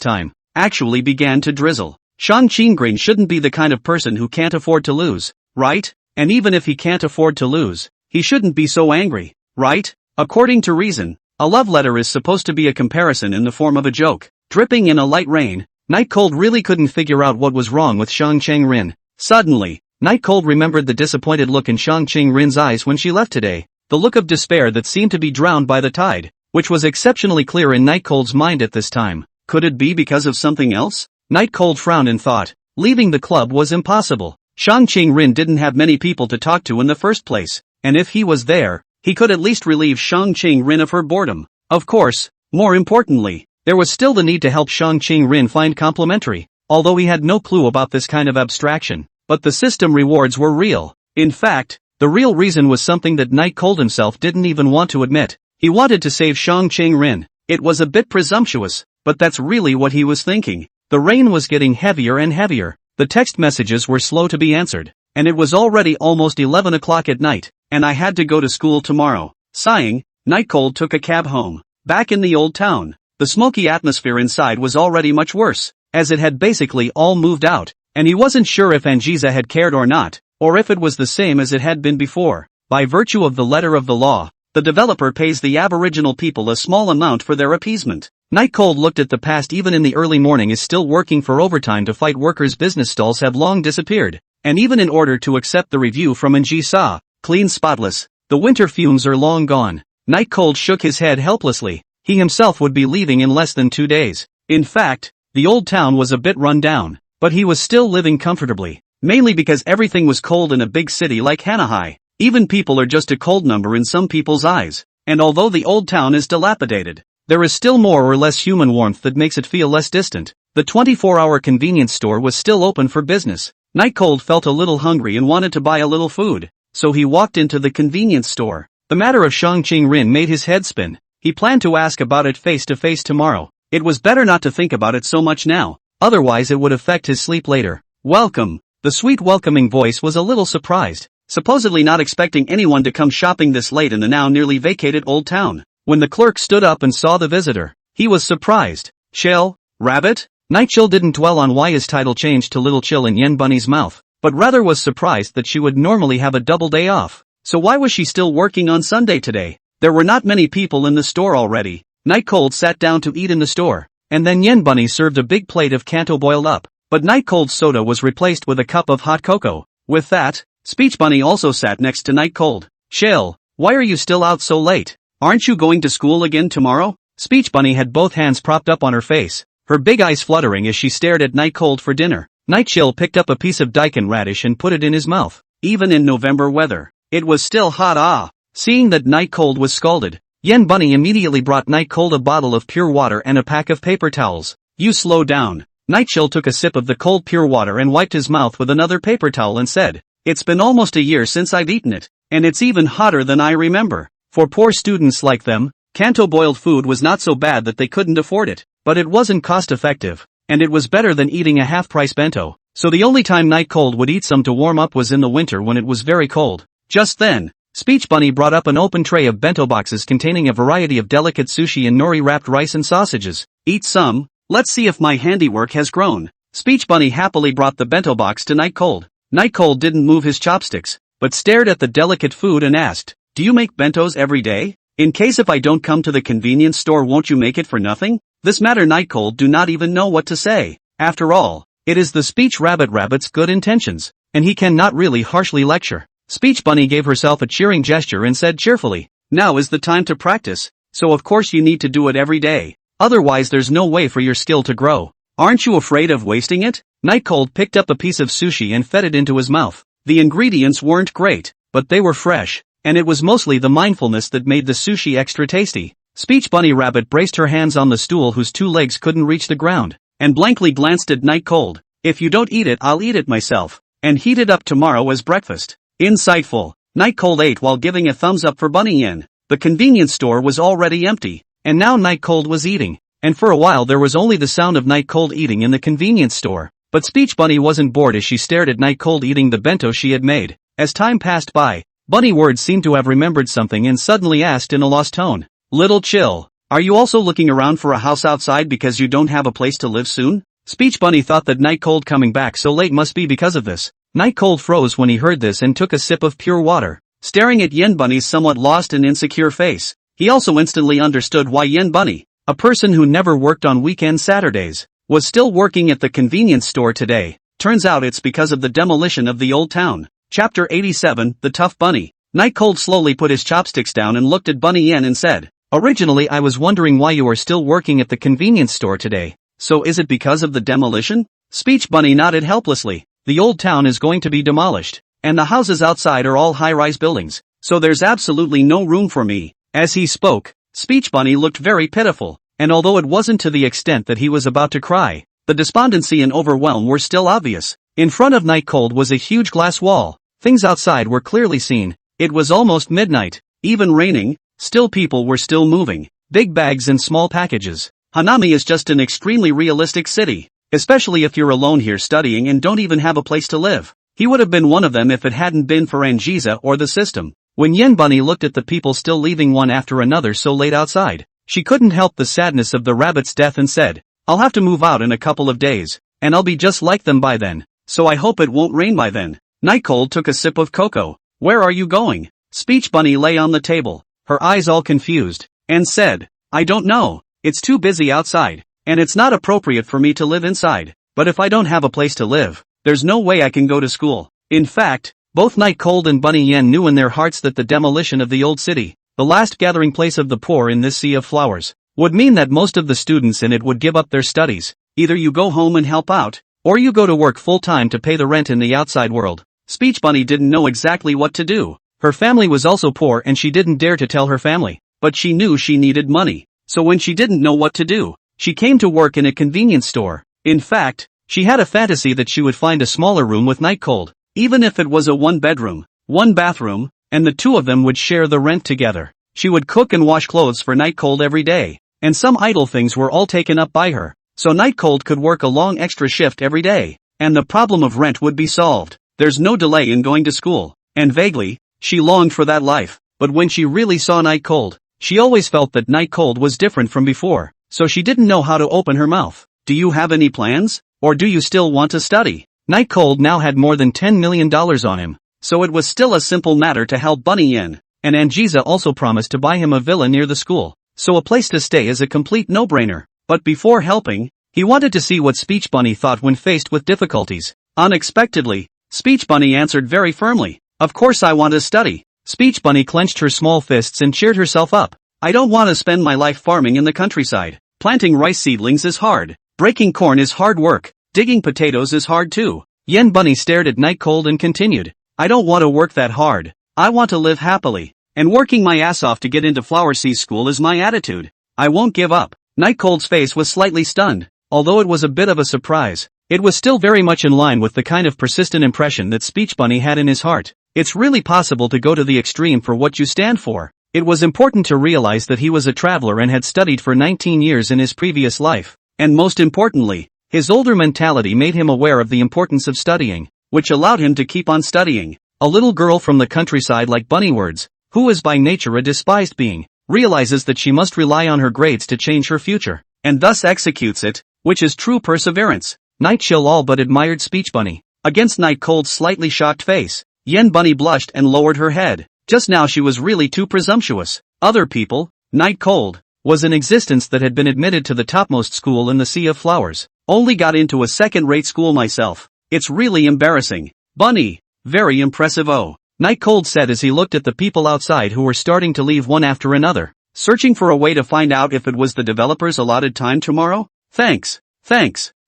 time, actually began to drizzle. Shang Qingren shouldn't be the kind of person who can't afford to lose, right? And even if he can't afford to lose, he shouldn't be so angry, right? According to reason, a love letter is supposed to be a comparison in the form of a joke. Dripping in a light rain, Night Cold really couldn't figure out what was wrong with Shang Qingren. Suddenly, Night Cold remembered the disappointed look in Shang Qingren's eyes when she left today, the look of despair that seemed to be drowned by the tide, which was exceptionally clear in Night Cold's mind at this time. Could it be because of something else? Night Cold frowned and thought, leaving the club was impossible. Shang Qingren didn't have many people to talk to in the first place, and if he was there, he could at least relieve Shang Qingren of her boredom. Of course, more importantly, There was still the need to help Shang Qing-rin find complementary, although he had no clue about this kind of abstraction. But the system rewards were real. In fact, the real reason was something that Night Cold himself didn't even want to admit. He wanted to save Shang Qing-rin. It was a bit presumptuous, but that's really what he was thinking. The rain was getting heavier and heavier. The text messages were slow to be answered, and it was already almost 11 o'clock at night, and I had to go to school tomorrow. Sighing, Night Cold took a cab home. Back in the old town, the smoky atmosphere inside was already much worse, as it had basically all moved out, and he wasn't sure if Angiza had cared or not, or if it was the same as it had been before. By virtue of the letter of the law, the developer pays the Aboriginal people a small amount for their appeasement. Night Cold looked at the past. Even in the early morning is still working for overtime to fight workers. Business stalls have long disappeared, and even in order to accept the review from Angiza, clean spotless, the winter fumes are long gone. Night Cold shook his head helplessly. He himself would be leaving in less than 2 days. In fact, the old town was a bit run down, but he was still living comfortably, mainly because everything was cold in a big city like Hanahai. Even people are just a cold number in some people's eyes, and although the old town is dilapidated, there is still more or less human warmth that makes it feel less distant. The 24-hour convenience store was still open for business. Night Cold felt a little hungry and wanted to buy a little food, so he walked into the convenience store. The matter of Shang Qing-rin made his head spin. He planned to ask about it face to face tomorrow. It was better not to think about it so much now, otherwise it would affect his sleep later. Welcome. The sweet welcoming voice was a little surprised, supposedly not expecting anyone to come shopping this late in the now nearly vacated old town. When the clerk stood up and saw the visitor, he was surprised. Chill, Rabbit? Night Chill didn't dwell on why his title changed to Little Chill in Yen Bunny's mouth, but rather was surprised that she would normally have a double day off. So why was she still working on Sunday today? There were not many people in the store already. Night Cold sat down to eat in the store, and then Yen Bunny served a big plate of Kanto boiled up, but Night Cold's soda was replaced with a cup of hot cocoa. With that, Speech Bunny also sat next to Night Cold. Chill, why are you still out so late? Aren't you going to school again tomorrow? Speech Bunny had both hands propped up on her face, her big eyes fluttering as she stared at Night Cold for dinner. Night Chill picked up a piece of daikon radish and put it in his mouth. Even in November weather, it was still hot. Seeing that Night Cold was scalded, Yen Bunny immediately brought Night Cold a bottle of pure water and a pack of paper towels. You slow down. Night Chill took a sip of the cold pure water and wiped his mouth with another paper towel and said, It's been almost a year since I've eaten it, and it's even hotter than I remember. For poor students like them, Kanto boiled food was not so bad that they couldn't afford it, but it wasn't cost-effective, and it was better than eating a half-price bento, so the only time Night Cold would eat some to warm up was in the winter when it was very cold. Just then, Speech Bunny brought up an open tray of bento boxes containing a variety of delicate sushi and nori-wrapped rice and sausages. Eat some, let's see if my handiwork has grown. Speech Bunny happily brought the bento box to Night Cold. Night Cold didn't move his chopsticks, but stared at the delicate food and asked, Do you make bentos every day? In case if I don't come to the convenience store, won't you make it for nothing? This matter Night Cold do not even know what to say. After all, it is the Speech Rabbit's good intentions, and he cannot really harshly lecture. Speech Bunny gave herself a cheering gesture and said cheerfully, Now is the time to practice, so of course you need to do it every day. Otherwise there's no way for your skill to grow. Aren't you afraid of wasting it? Night Cold picked up a piece of sushi and fed it into his mouth. The ingredients weren't great, but they were fresh, and it was mostly the mindfulness that made the sushi extra tasty. Speech Bunny Rabbit braced her hands on the stool whose 2 legs couldn't reach the ground, and blankly glanced at Night Cold. If you don't eat it, I'll eat it myself, and heat it up tomorrow as breakfast. Insightful. Night Cold ate while giving a thumbs up for Bunny Yen. The convenience store was already empty, and now Night Cold was eating, and for a while there was only the sound of Night Cold eating in the convenience store. But Speech Bunny wasn't bored as she stared at Night Cold eating the bento she had made. As time passed by, Bunny Word seemed to have remembered something and suddenly asked in a lost tone, Little Chill, are you also looking around for a house outside because you don't have a place to live soon? Speech Bunny thought that Night Cold coming back so late must be because of this. Night Cold froze when he heard this and took a sip of pure water, staring at Yen Bunny's somewhat lost and insecure face. He also instantly understood why Yen Bunny, a person who never worked on weekend Saturdays, was still working at the convenience store today. Turns out it's because of the demolition of the old town. Chapter 87, The Tough Bunny. Night Cold slowly put his chopsticks down and looked at Bunny Yen and said, Originally I was wondering why you are still working at the convenience store today. So is it because of the demolition? Speech Bunny nodded helplessly. The old town is going to be demolished, and the houses outside are all high-rise buildings, so there's absolutely no room for me. As he spoke, Speech Bunny looked very pitiful. and although it wasn't to the extent that he was about to cry, the despondency and overwhelm were still obvious. In front of Night Cold was a huge glass wall. Things outside were clearly seen. It was almost midnight, even raining, still people were still moving, big bags and small packages. Hanami is just an extremely realistic city, especially if you're alone here studying and don't even have a place to live. He would have been one of them if it hadn't been for Angiza or the system. When Yen Bunny looked at the people still leaving one after another so late outside, she couldn't help the sadness of the rabbit's death and said, "I'll have to move out in a couple of days, and I'll be just like them by then. So I hope it won't rain by then." Night Cold took a sip of cocoa. "Where are you going?" Speech Bunny lay on the table, her eyes all confused, and said, "I don't know, it's too busy outside, and it's not appropriate for me to live inside, but if I don't have a place to live, there's no way I can go to school." In fact, both Night Cold and Bunny Yen knew in their hearts that the demolition of the old city, the last gathering place of the poor in this sea of flowers, would mean that most of the students in it would give up their studies. Either you go home and help out, or you go to work full-time to pay the rent in the outside world. Speech Bunny didn't know exactly what to do. Her family was also poor and she didn't dare to tell her family, but she knew she needed money. So when she didn't know what to do, she came to work in a convenience store. In fact, she had a fantasy that she would find a smaller room with Night Cold, even if it was a one-bedroom, one-bathroom, and the two of them would share the rent together. She would cook and wash clothes for Night Cold every day, and some idle things were all taken up by her, so Night Cold could work a long extra shift every day, and the problem of rent would be solved. There's no delay in going to school, and vaguely, she longed for that life, but when she really saw Night Cold, she always felt that Night Cold was different from before, so she didn't know how to open her mouth. "Do you have any plans, or do you still want to study?" Night Cold now had more than $10 million on him, so it was still a simple matter to help Bunny Yen, and Angiza also promised to buy him a villa near the school, so a place to stay is a complete no-brainer. But before helping, he wanted to see what Speech Bunny thought when faced with difficulties. Unexpectedly, Speech Bunny answered very firmly, "Of course I want to study." Speech Bunny clenched her small fists and cheered herself up. "I don't want to spend my life farming in the countryside. Planting rice seedlings is hard. Breaking corn is hard work. Digging potatoes is hard too." Yen Bunny stared at Night Cold and continued, "I don't want to work that hard. I want to live happily. And working my ass off to get into Flower Sea School is my attitude. I won't give up." Night Cold's face was slightly stunned, although it was a bit of a surprise. It was still very much in line with the kind of persistent impression that Speech Bunny had in his heart. It's really possible to go to the extreme for what you stand for. It was important to realize that he was a traveler and had studied for 19 years in his previous life. And most importantly, his older mentality made him aware of the importance of studying, which allowed him to keep on studying. A little girl from the countryside like Bunnywards, who is by nature a despised being, realizes that she must rely on her grades to change her future, and thus executes it, which is true perseverance. Night Chill all but admired Speech Bunny. Against Night Cold's slightly shocked face, Yen Bunny blushed and lowered her head. Just now she was really too presumptuous. Other people, Night Cold, was an existence that had been admitted to the topmost school in the Sea of Flowers. Only got into a second-rate school myself. It's really embarrassing. Bunny, very impressive. Oh, Night Cold said as he looked at the people outside who were starting to leave one after another, searching for a way to find out if it was the developer's allotted time tomorrow. Thanks.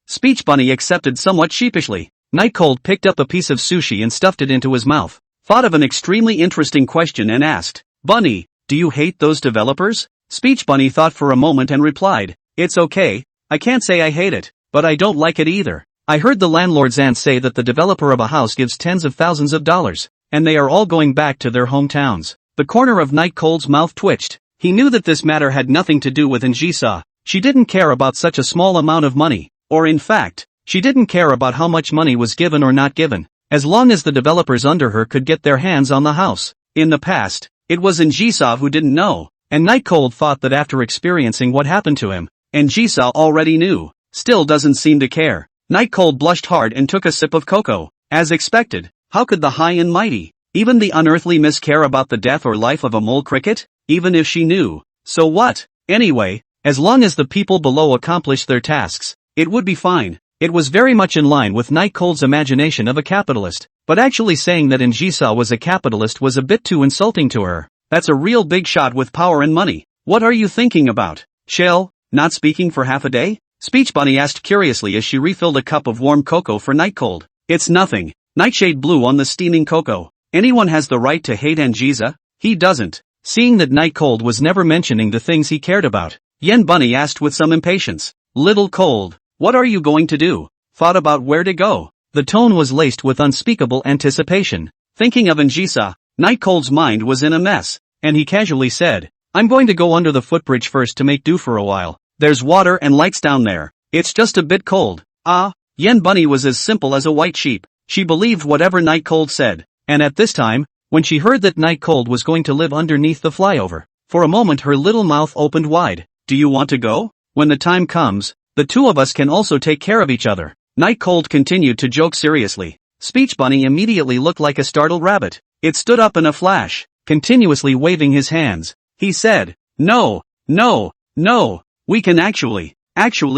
Speech Bunny accepted somewhat sheepishly. Night Cold picked up a piece of sushi and stuffed it into his mouth, thought of an extremely interesting question and asked, "Bunny, do you hate those developers?" Speech Bunny thought for a moment and replied, "It's okay, I can't say I hate it, but I don't like it either. I heard the landlord's aunt say that the developer of a house gives tens of thousands of dollars, and they are all going back to their hometowns." The corner of Night Cold's mouth twitched. He knew that this matter had nothing to do with Angiza. She didn't care about such a small amount of money, or in fact, she didn't care about how much money was given or not given, as long as the developers under her could get their hands on the house. In the past, it was Angiza who didn't know, and Night Cold thought that after experiencing what happened to him, Angiza already knew. Still doesn't seem to care. Night Cold blushed hard and took a sip of cocoa. As expected, how could the high and mighty, even the unearthly Miss care about the death or life of a mole cricket? Even if she knew. So what? Anyway, as long as the people below accomplished their tasks, it would be fine. It was very much in line with Night Cold's imagination of a capitalist, but actually saying that Angiza was a capitalist was a bit too insulting to her. That's a real big shot with power and money. What are you thinking about? Chill, not speaking for half a day? Speech Bunny asked curiously as she refilled a cup of warm cocoa for Night Cold. It's nothing. Nightshade blew on the steaming cocoa. Anyone has the right to hate Angiza? He doesn't. Seeing that Night Cold was never mentioning the things he cared about, Yen Bunny asked with some impatience. Little Cold, what are you going to do? Thought about where to go. The tone was laced with unspeakable anticipation. Thinking of Njisa, Night Cold's mind was in a mess, and he casually said, I'm going to go under the footbridge first to make do for a while. There's water and lights down there. It's just a bit cold. Ah, Yen Bunny was as simple as a white sheep. She believed whatever Night Cold said, and at this time, when she heard that Night Cold was going to live underneath the flyover, for a moment her little mouth opened wide. Do you want to go? When the time comes, the two of us can also take care of each other. Night Cold continued to joke seriously. Speech Bunny immediately looked like a startled rabbit. It stood up in a flash, continuously waving his hands. He said, no, no, no, we can actually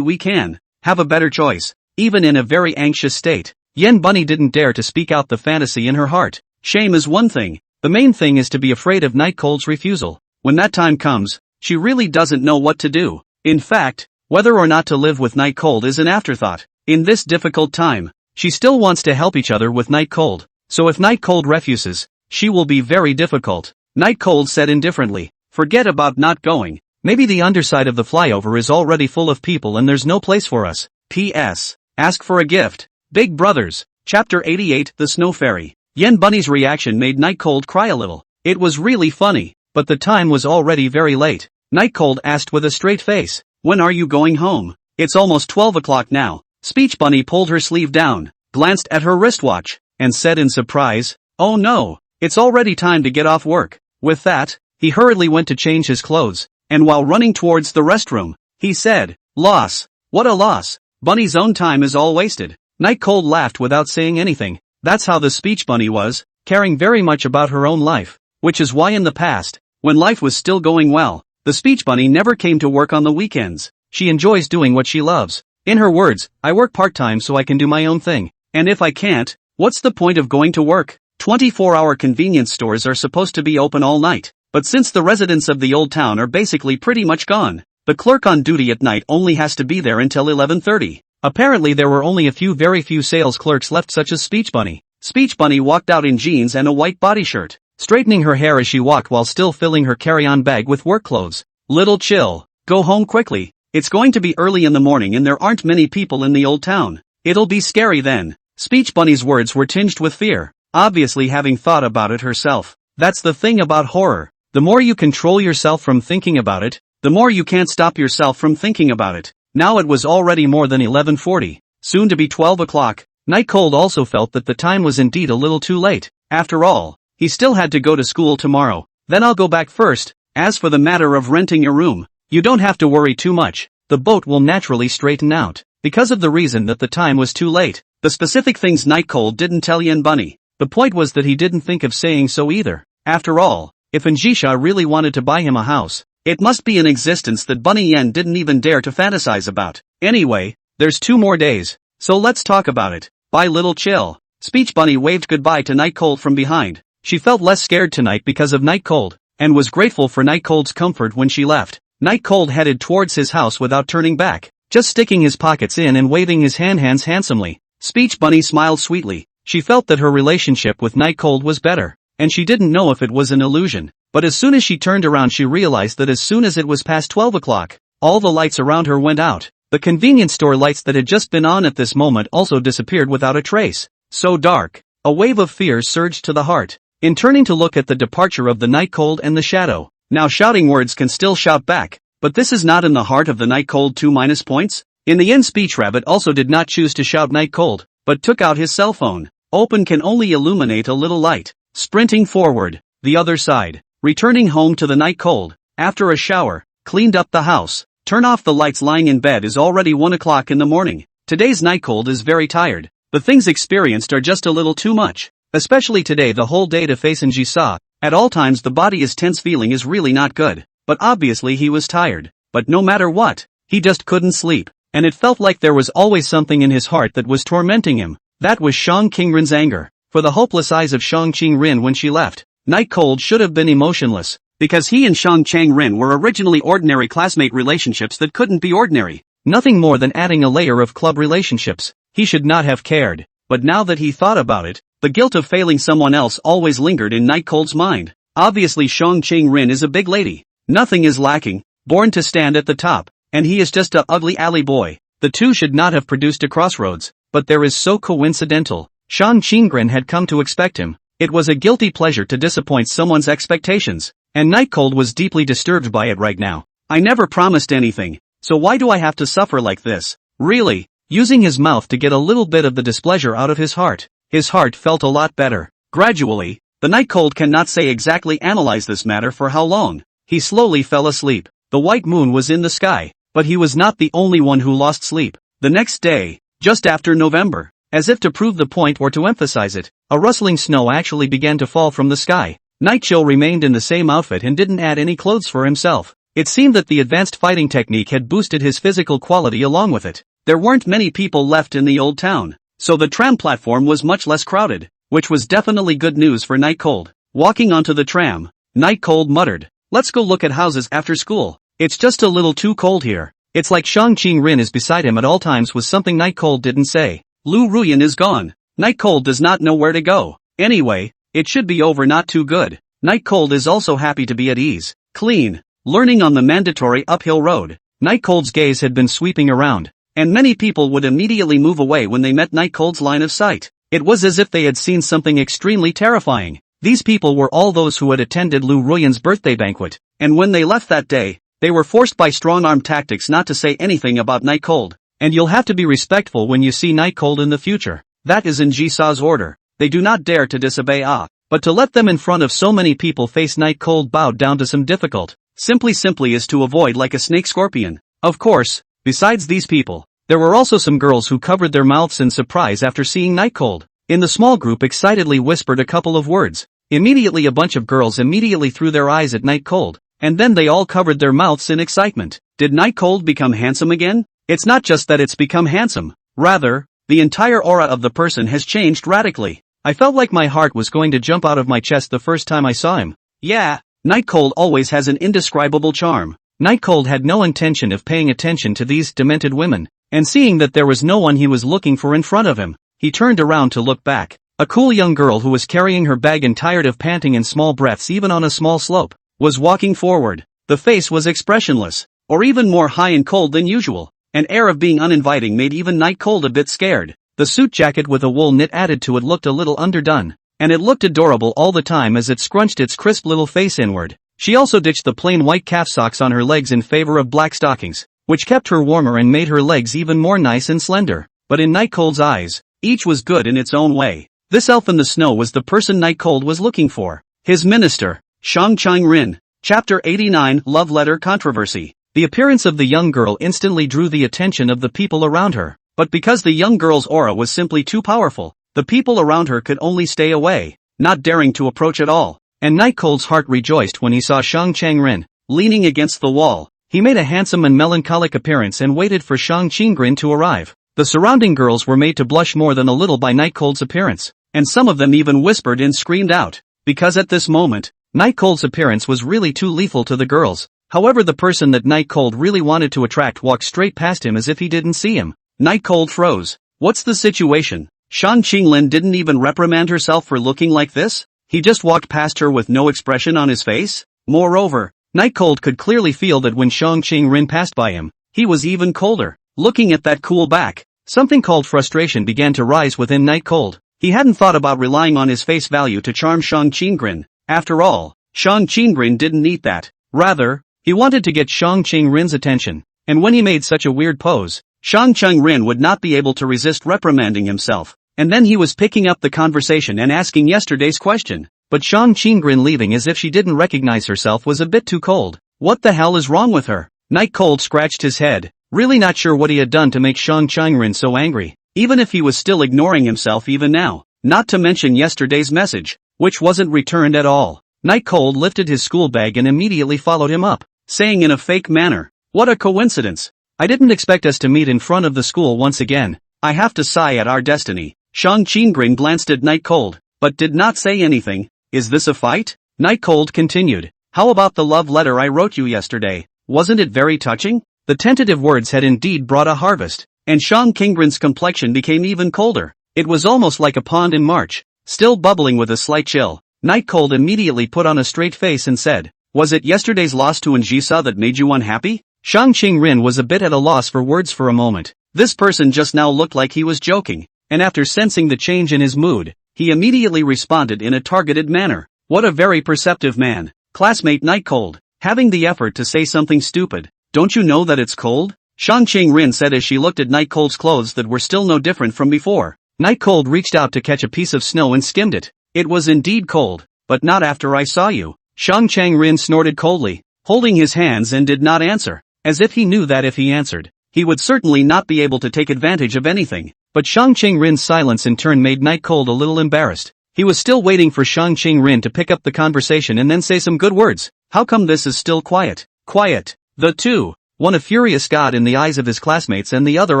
we can have a better choice. Even in a very anxious state, Yen Bunny didn't dare to speak out the fantasy in her heart. Shame is one thing, the main thing is to be afraid of Night Cold's refusal. When that time comes, she really doesn't know what to do. In fact, whether or not to live with Night Cold is an afterthought. In this difficult time, she still wants to help each other with Night Cold. So if Night Cold refuses, she will be very difficult. Night Cold said indifferently, forget about not going. Maybe the underside of the flyover is already full of people and there's no place for us. P.S. Ask for a gift. Big Brothers. Chapter 88 The Snow Fairy. Yen Bunny's reaction made Night Cold cry a little. It was really funny, but the time was already very late. Night Cold asked with a straight face, when are you going home? It's almost 12 o'clock now. Speech Bunny pulled her sleeve down, glanced at her wristwatch, and said in surprise, oh no, it's already time to get off work. With that, he hurriedly went to change his clothes, and while running towards the restroom, he said, loss. What a loss. Bunny's own time is all wasted. Night Cold laughed without saying anything. That's how the Speech Bunny was, caring very much about her own life, which is why in the past, when life was still going well, the Speech Bunny never came to work on the weekends. She enjoys doing what she loves. In her words, I work part-time so I can do my own thing. And if I can't, what's the point of going to work? 24-hour convenience stores are supposed to be open all night, but since the residents of the old town are basically pretty much gone, the clerk on duty at night only has to be there until 11:30. Apparently there were only very few sales clerks left such as Speech Bunny. Speech Bunny walked out in jeans and a white body shirt, straightening her hair as she walked while still filling her carry-on bag with work clothes. Little chill, go home quickly. It's going to be early in the morning and there aren't many people in the old town. It'll be scary then. Speech Bunny's words were tinged with fear, obviously having thought about it herself. That's the thing about horror. The more you control yourself from thinking about it, the more you can't stop yourself from thinking about it. Now it was already more than 11:40, soon to be 12 o'clock. Night Cold also felt that the time was indeed a little too late. After all, he still had to go to school tomorrow. Then I'll go back first. As for the matter of renting a room, you don't have to worry too much. The boat will naturally straighten out, because of the reason that the time was too late. The specific things Night Cold didn't tell Yen Bunny. The point was that he didn't think of saying so either. After all, if Njisha really wanted to buy him a house, it must be an existence that Bunny Yen didn't even dare to fantasize about. Anyway, there's 2 more days, so let's talk about it. Bye little chill. Speech Bunny waved goodbye to Night Cold from behind. She felt less scared tonight because of Night Cold, and was grateful for Night Cold's comfort when she left. Night Cold headed towards his house without turning back, just sticking his pockets in and waving his hands handsomely. Speech Bunny smiled sweetly. She felt that her relationship with Night Cold was better, and she didn't know if it was an illusion. But as soon as she turned around she realized that as soon as it was past 12 o'clock, all the lights around her went out. The convenience store lights that had just been on at this moment also disappeared without a trace. So dark. A wave of fear surged to the heart. In turning to look at the departure of the Night Cold and the shadow, now shouting words can still shout back, but this is not in the heart of the Night Cold 2 minus points. In the end Speech Rabbit also did not choose to shout Night Cold, but took out his cell phone. Open can only illuminate a little light. Sprinting forward, the other side. Returning home to the Night Cold, after a shower, cleaned up the house, turn off the lights lying in bed is already 1 o'clock in the morning. Today's Night Cold is very tired. The things experienced are just a little too much. Especially today the whole day to face Njisa. At all times the body is tense feeling is really not good. But obviously he was tired. But no matter what, he just couldn't sleep. And it felt like there was always something in his heart that was tormenting him. That was Shang Qingrin's anger. For the hopeless eyes of Shang Qingrin when she left. Night Cold should have been emotionless, because he and Shang Qingrin were originally ordinary classmate relationships that couldn't be ordinary. Nothing more than adding a layer of club relationships. He should not have cared. But now that he thought about it, the guilt of failing someone else always lingered in Night Cold's mind. Obviously Shang Qingrin is a big lady. Nothing is lacking. born to stand at the top, and he is just a ugly alley boy. The two should not have produced a crossroads, but there is so coincidental. Shang Qinggren had come to expect him. It was a guilty pleasure to disappoint someone's expectations, and Night Cold was deeply disturbed by it right now. I never promised anything, so why do I have to suffer like this? Really? Using his mouth to get a little bit of the displeasure out of his heart. His heart felt a lot better. Gradually, the Night Cold cannot say exactly analyze this matter for how long. He slowly fell asleep. The white moon was in the sky, but he was not the only one who lost sleep. The next day, just after November, as if to prove the point or to emphasize it, a rustling snow actually began to fall from the sky. Night Chill remained in the same outfit and didn't add any clothes for himself. It seemed that the advanced fighting technique had boosted his physical quality along with it. There weren't many people left in the old town, so the tram platform was much less crowded, which was definitely good news for Night Cold. Walking onto the tram, Night Cold muttered, "Let's go look at houses after school. It's just a little too cold here." It's like Shang Qinggren is beside him at all times was something Night Cold didn't say. Lu Ruyan is gone. Night Cold does not know where to go. Anyway, it should be over not too good. Night Cold is also happy to be at ease. Clean. Learning on the mandatory uphill road. Night Cold's gaze had been sweeping around, and many people would immediately move away when they met Night Cold's line of sight. It was as if they had seen something extremely terrifying. These people were all those who had attended Lu Ruyan's birthday banquet, and when they left that day, they were forced by strong-arm tactics not to say anything about Night Cold. And you'll have to be respectful when you see Night Cold in the future. That is in Jisa's order. They do not dare to disobey but to let them in front of so many people face Night Cold bowed down to some difficult. Simply is to avoid like a snake scorpion. Of course, besides these people, there were also some girls who covered their mouths in surprise after seeing Night Cold. In the small group excitedly whispered a couple of words. Immediately a bunch of girls immediately threw their eyes at Night Cold, and then they all covered their mouths in excitement. Did Night Cold become handsome again? It's not just that it's become handsome, rather, the entire aura of the person has changed radically. I felt like my heart was going to jump out of my chest the first time I saw him. Yeah, Night Cold always has an indescribable charm. Night Cold had no intention of paying attention to these demented women, and seeing that there was no one he was looking for in front of him, he turned around to look back. A cool young girl who was carrying her bag and tired of panting in small breaths even on a small slope, was walking forward. The face was expressionless, or even more high and cold than usual. An air of being uninviting made even Night Cold a bit scared. The suit jacket with a wool knit added to it looked a little underdone, and it looked adorable all the time as it scrunched its crisp little face inward. She also ditched the plain white calf socks on her legs in favor of black stockings, which kept her warmer and made her legs even more nice and slender. But in Night Cold's eyes, each was good in its own way. This elf in the snow was the person Night Cold was looking for. His minister, Shang Qinggren. Chapter 89 Love Letter Controversy. The appearance of the young girl instantly drew the attention of the people around her, but because the young girl's aura was simply too powerful, the people around her could only stay away, not daring to approach at all. And Night Cold's heart rejoiced when he saw Shang Qinggren, leaning against the wall. He made a handsome and melancholic appearance and waited for Shang Qinggren to arrive. The surrounding girls were made to blush more than a little by Night Cold's appearance, and some of them even whispered and screamed out, because at this moment, Night Cold's appearance was really too lethal to the girls. However, the person that Night Cold really wanted to attract walked straight past him as if he didn't see him. Night Cold froze. What's the situation? Shang Qinglin didn't even reprimand herself for looking like this? He just walked past her with no expression on his face? Moreover, Night Cold could clearly feel that when Shang Qinggren passed by him, he was even colder. Looking at that cool back, something called frustration began to rise within Night Cold. He hadn't thought about relying on his face value to charm Shang Qinggren. After all, Shang Qinggren didn't need that. Rather, he wanted to get Shang Qinggren's attention, and when he made such a weird pose, Shang Qinggren would not be able to resist reprimanding himself. And then he was picking up the conversation and asking yesterday's question. But Shang Qinggren leaving as if she didn't recognize herself was a bit too cold. What the hell is wrong with her? Night Cold scratched his head, really not sure what he had done to make Shang Qinggren so angry, even if he was still ignoring himself even now, not to mention yesterday's message, which wasn't returned at all. Night Cold lifted his school bag and immediately followed him up, saying in a fake manner, "What a coincidence. I didn't expect us to meet in front of the school once again. I have to sigh at our destiny." Shang Qinggren glanced at Night Cold, but did not say anything. Is this a fight? Night Cold continued. How about the love letter I wrote you yesterday? Wasn't it very touching? The tentative words had indeed brought a harvest, and Shang Qinggren's complexion became even colder. It was almost like a pond in March, still bubbling with a slight chill. Night Cold immediately put on a straight face and said, Was it yesterday's loss to Njisa that made you unhappy? Shang Qingren was a bit at a loss for words for a moment. This person just now looked like he was joking, and after sensing the change in his mood, he immediately responded in a targeted manner. What a very perceptive man. Classmate Night Cold, having the effort to say something stupid. Don't you know that it's cold? Shang Qingren said as she looked at Night Cold's clothes that were still no different from before. Night Cold reached out to catch a piece of snow and skimmed it. It was indeed cold, but not after I saw you. Shang Qingren snorted coldly, holding his hands, and did not answer, as if he knew that if he answered, he would certainly not be able to take advantage of anything. But Shang Qingren's silence in turn made Night Cold a little embarrassed. He was still waiting for Shang Qingren to pick up the conversation and then say some good words. How come this is still quiet? Quiet. The two, one a furious god in the eyes of his classmates and the other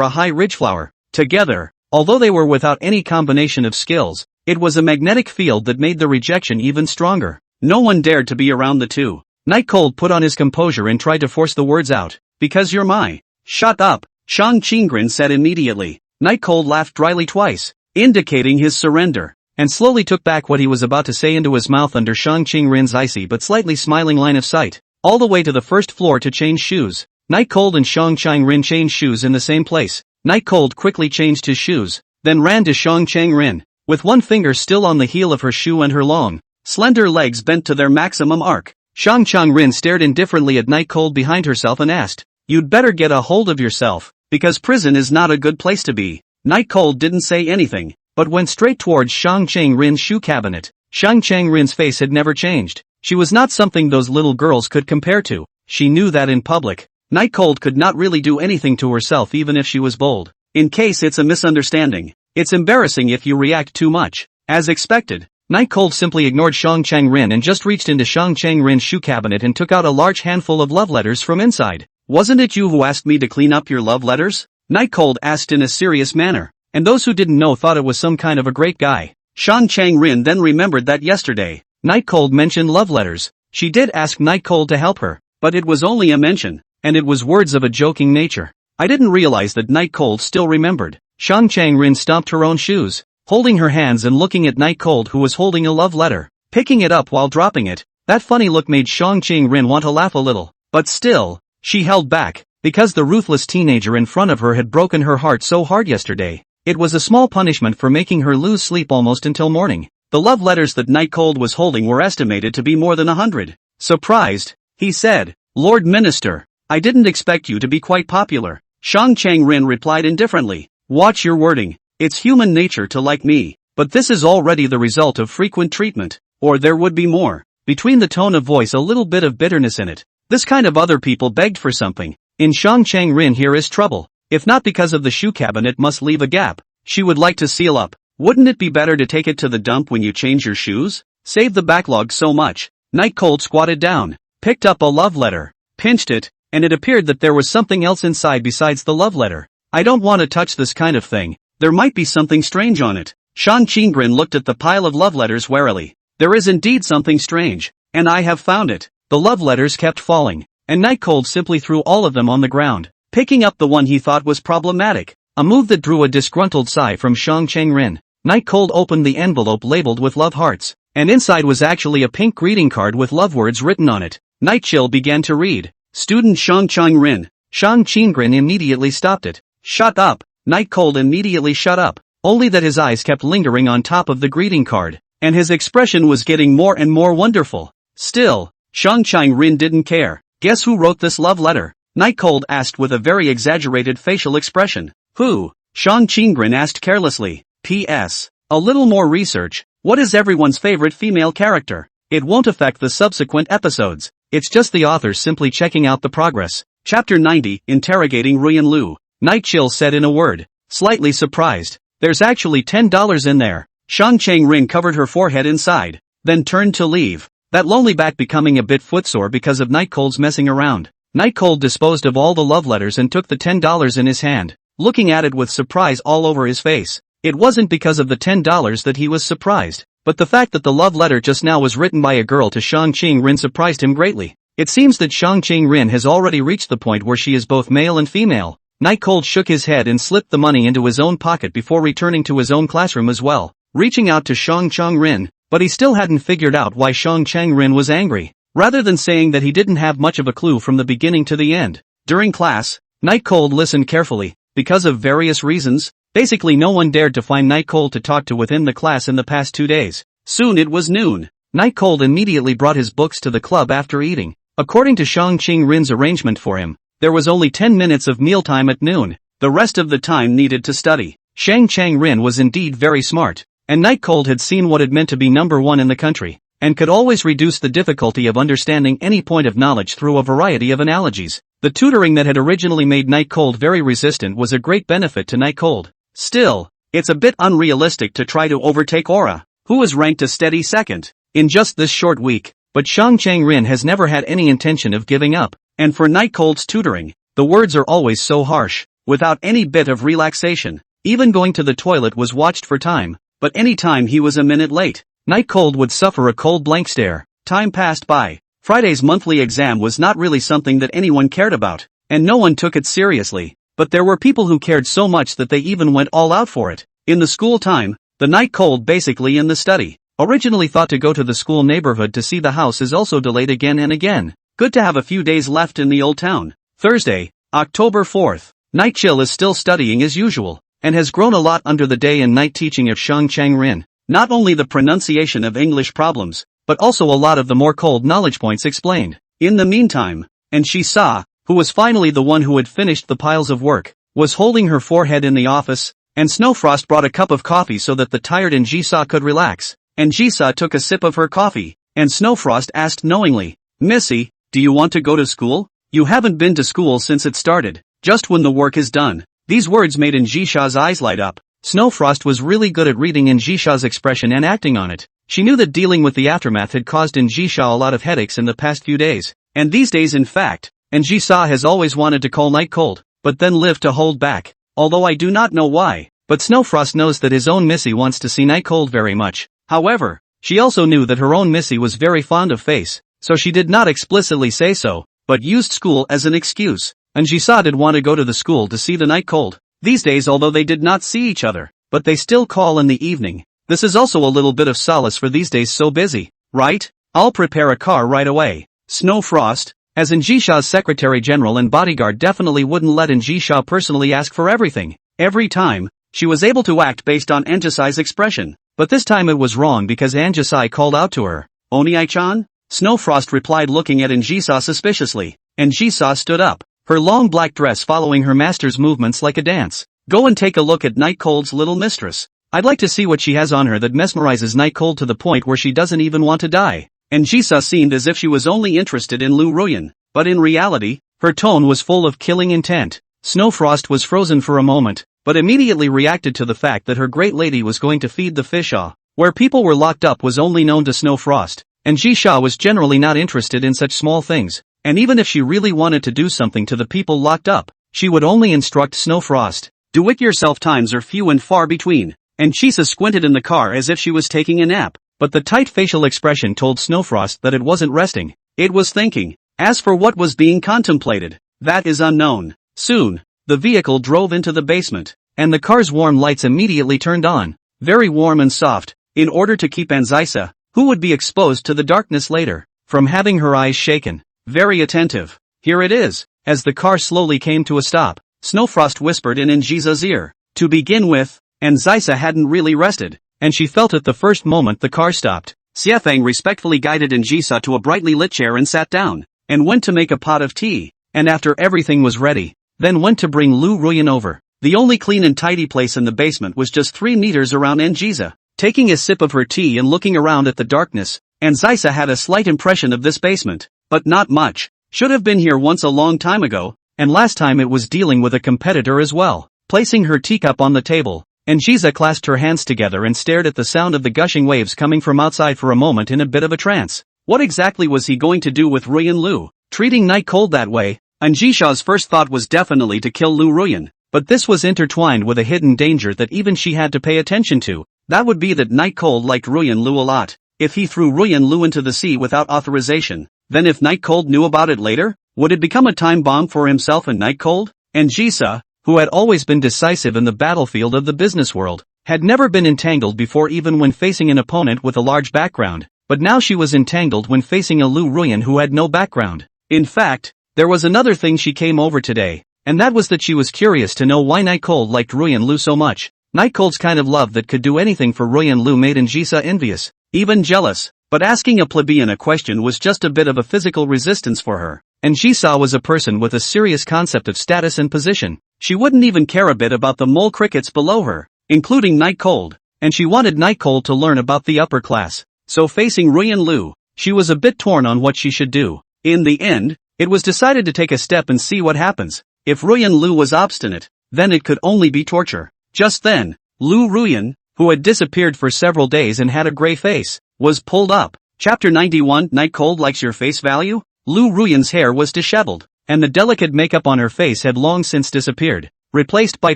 a high ridgeflower, together, although they were without any combination of skills, it was a magnetic field that made the rejection even stronger. No one dared to be around the two. Night Cold put on his composure and tried to force the words out. Because you're my. Shut up, Shang Qingren said immediately. Night Cold laughed dryly twice, indicating his surrender, and slowly took back what he was about to say into his mouth under Shang Qingren's icy but slightly smiling line of sight. All the way to the first floor to change shoes. Night Cold and Shang Qingren changed shoes in the same place. Night Cold quickly changed his shoes, then ran to Shang Qingren, with one finger still on the heel of her shoe and her long, slender legs bent to their maximum arc. Shang Qingren stared indifferently at Night Cold behind herself and asked, "You'd better get a hold of yourself, because prison is not a good place to be." Night Cold didn't say anything, but went straight towards Shang Qingren's shoe cabinet. Shang Qingren's face had never changed. She was not something those little girls could compare to. She knew that in public, Night Cold could not really do anything to herself even if she was bold. In case it's a misunderstanding, it's embarrassing if you react too much. As expected, Night Cold simply ignored Shang Qingren and just reached into Shang Qingren's shoe cabinet and took out a large handful of love letters from inside. "Wasn't it you who asked me to clean up your love letters?" Night Cold asked in a serious manner, and those who didn't know thought it was some kind of a great guy. Shang Qingren then remembered that yesterday, Night Cold mentioned love letters. She did ask Night Cold to help her, but it was only a mention, and it was words of a joking nature. I didn't realize that Night Cold still remembered. Shang Qingren stomped her own shoes, holding her hands and looking at Night Cold who was holding a love letter, picking it up while dropping it. That funny look made Shang Qingren want to laugh a little, but still, she held back, because the ruthless teenager in front of her had broken her heart so hard yesterday. It was a small punishment for making her lose sleep almost until morning. The love letters that Night Cold was holding were estimated to be more than 100. Surprised, he said, "Lord Minister, I didn't expect you to be quite popular." Shang Qingren replied indifferently, "Watch your wording. It's human nature to like me, but this is already the result of frequent treatment, or there would be more." Between the tone of voice a little bit of bitterness in it. This kind of other people begged for something. In Shang Qingren here is trouble. If not because of the shoe cabinet must leave a gap, she would like to seal up. Wouldn't it be better to take it to the dump when you change your shoes? Save the backlog so much. Night Cold squatted down, picked up a love letter, pinched it, and it appeared that there was something else inside besides the love letter. "I don't want to touch this kind of thing. There might be something strange on it." Shang Qingren looked at the pile of love letters warily. "There is indeed something strange, and I have found it." The love letters kept falling, and Night Cold simply threw all of them on the ground, picking up the one he thought was problematic, a move that drew a disgruntled sigh from Shang Qingren. Night Cold opened the envelope labeled with love hearts, and inside was actually a pink greeting card with love words written on it. Night Chill began to read. "Student Shang Qingren." Shang Qingren immediately stopped it. "Shut up." Night Cold immediately shut up, only that his eyes kept lingering on top of the greeting card, and his expression was getting more and more wonderful. Still, Shang Qingren didn't care. "Guess who wrote this love letter?" Night Cold asked with a very exaggerated facial expression. "Who?" Shang Qingren asked carelessly. "P.S. A little more research. What is everyone's favorite female character? It won't affect the subsequent episodes. It's just the author simply checking out the progress." Chapter 90, Interrogating Ruyan Lu. Night Chill said in a word, slightly surprised. "There's actually $10 in there." Shang Qingren covered her forehead inside, then turned to leave, that lonely back becoming a bit footsore because of Night Cold's messing around. Night Cold disposed of all the love letters and took the $10 in his hand, looking at it with surprise all over his face. It wasn't because of the $10 that he was surprised, but the fact that the love letter just now was written by a girl to Shang Qingren surprised him greatly. It seems that Shang Qingren has already reached the point where she is both male and female. Night Cold shook his head and slipped the money into his own pocket before returning to his own classroom as well, reaching out to Shang Qingren, but he still hadn't figured out why Shang Qingren was angry. rather than saying that he didn't have much of a clue from the beginning to the end. During class, Night Cold listened carefully, because of various reasons. Basically no one dared to find Night Cold to talk to within the class in the past 2 days. Soon it was noon. Night Cold immediately brought his books to the club after eating. According to Shang Qing Rin's arrangement for him, there was only 10 minutes of mealtime at noon. The rest of the time needed to study. Shang Chang Rin was indeed very smart, and Night Cold had seen what it meant to be number one in the country, and could always reduce the difficulty of understanding any point of knowledge through a variety of analogies. The tutoring that had originally made Night Cold very resistant was a great benefit to Night Cold. Still, it's a bit unrealistic to try to overtake Aura, who was ranked a steady second, in just this short week, but Shang Chang Rin has never had any intention of giving up, and for Night Cold's tutoring, the words are always so harsh, without any bit of relaxation. Even going to the toilet was watched for time, but any time he was a minute late, Night Cold would suffer a cold blank stare. Time passed by. Friday's monthly exam was not really something that anyone cared about, and no one took it seriously, but there were people who cared so much that they even went all out for it. In the school time, the Night Cold basically in the study, originally thought to go to the school neighborhood to see the house is also delayed again and again. Good to have a few days left in the old town. Thursday, October 4th. Night Chill is still studying as usual, and has grown a lot under the day and night teaching of Shang Chang Rin. Not only the pronunciation of English problems, but also a lot of the more cold knowledge points explained. In the meantime, and she saw, who was finally the one who had finished the piles of work, was holding her forehead in the office, and Snowfrost brought a cup of coffee so that the tired Njisa could relax. And Njisa took a sip of her coffee, and Snowfrost asked knowingly, "Missy, do you want to go to school? You haven't been to school since it started, just when the work is done." These words made Njisa's eyes light up. Snowfrost was really good at reading Njisa's expression and acting on it. She knew that dealing with the aftermath had caused Njisa a lot of headaches in the past few days, and these days in fact, Njisa has always wanted to call Night Cold, but then lived to hold back. Although I do not know why, but Snowfrost knows that his own Missy wants to see Night Cold very much. However, she also knew that her own Missy was very fond of Face, so she did not explicitly say so, but used school as an excuse. Njisa did want to go to the school to see the Night Cold. These days although they did not see each other, but they still call in the evening. This is also a little bit of solace for these days so busy, right? I'll prepare a car right away. Snowfrost, as Njisa's secretary general and bodyguard definitely wouldn't let Njisa personally ask for everything. Every time, she was able to act based on Anjisai's expression, but this time it was wrong because Anjisai called out to her, "Oniai-chan?" Snowfrost replied looking at Njisa suspiciously. Njisa stood up, her long black dress following her master's movements like a dance. "Go and take a look at Night Cold's little mistress. I'd like to see what she has on her that mesmerizes Night Cold to the point where she doesn't even want to die." Njisa seemed as if she was only interested in Lu Ruyan, but in reality, her tone was full of killing intent. Snowfrost was frozen for a moment, but immediately reacted to the fact that her great lady was going to feed the fishaw. Where people were locked up was only known to Snowfrost, and Njisa was generally not interested in such small things, and even if she really wanted to do something to the people locked up, she would only instruct Snowfrost. "Do it yourself." Times are few and far between. Njisa squinted in the car as if she was taking a nap, but the tight facial expression told Snowfrost that it wasn't resting, it was thinking. As for what was being contemplated, that is unknown. Soon, the vehicle drove into the basement, and the car's warm lights immediately turned on, very warm and soft, in order to keep Njisa, who would be exposed to the darkness later, from having her eyes shaken, very attentive. "Here it is." As the car slowly came to a stop, Snowfrost whispered in Njisa's ear. To begin with, Njisa hadn't really rested, and she felt it the first moment the car stopped. Xiefeng respectfully guided Njisa to a brightly lit chair and sat down, and went to make a pot of tea, and after everything was ready, then went to bring Lu Ruyan over. The only clean and tidy place in the basement was just 3 meters around Njisa. Taking a sip of her tea and looking around at the darkness, Njisa had a slight impression of this basement, but not much. Should have been here once a long time ago, and last time it was dealing with a competitor as well. Placing her teacup on the table, Njisa clasped her hands together and stared at the sound of the gushing waves coming from outside for a moment in a bit of a trance. What exactly was he going to do with Ruyan Lu? Treating Night Cold that way? Njisa's first thought was definitely to kill Lu Ruyan, but this was intertwined with a hidden danger that even she had to pay attention to. That would be that Night Cold liked Ruyan Lu a lot. If he threw Ruyan Lu into the sea without authorization, then if Night Cold knew about it later, would it become a time bomb for himself and Night Cold? Njisa, who had always been decisive in the battlefield of the business world, had never been entangled before even when facing an opponent with a large background. but now she was entangled when facing a Lu Ruyan who had no background. In fact, there was another thing she came over today, and that was that she was curious to know why Night Cold liked Ruyan Lu so much. Night Cold's kind of love that could do anything for Ruyan Lu made Anjisa envious, even jealous, but asking a plebeian a question was just a bit of a physical resistance for her. Anjisa was a person with a serious concept of status and position. She wouldn't even care a bit about the mole crickets below her, including Night Cold, and she wanted Night Cold to learn about the upper class. So facing Ruyan Lu, she was a bit torn on what she should do. In the end, it was decided to take a step and see what happens. If Ruyan Lu was obstinate, then it could only be torture. Just then, Lu Ruyan, who had disappeared for several days and had a gray face, was pulled up. Chapter 91 Night Cold likes your face value? Lu Ruyan's hair was disheveled, and the delicate makeup on her face had long since disappeared, replaced by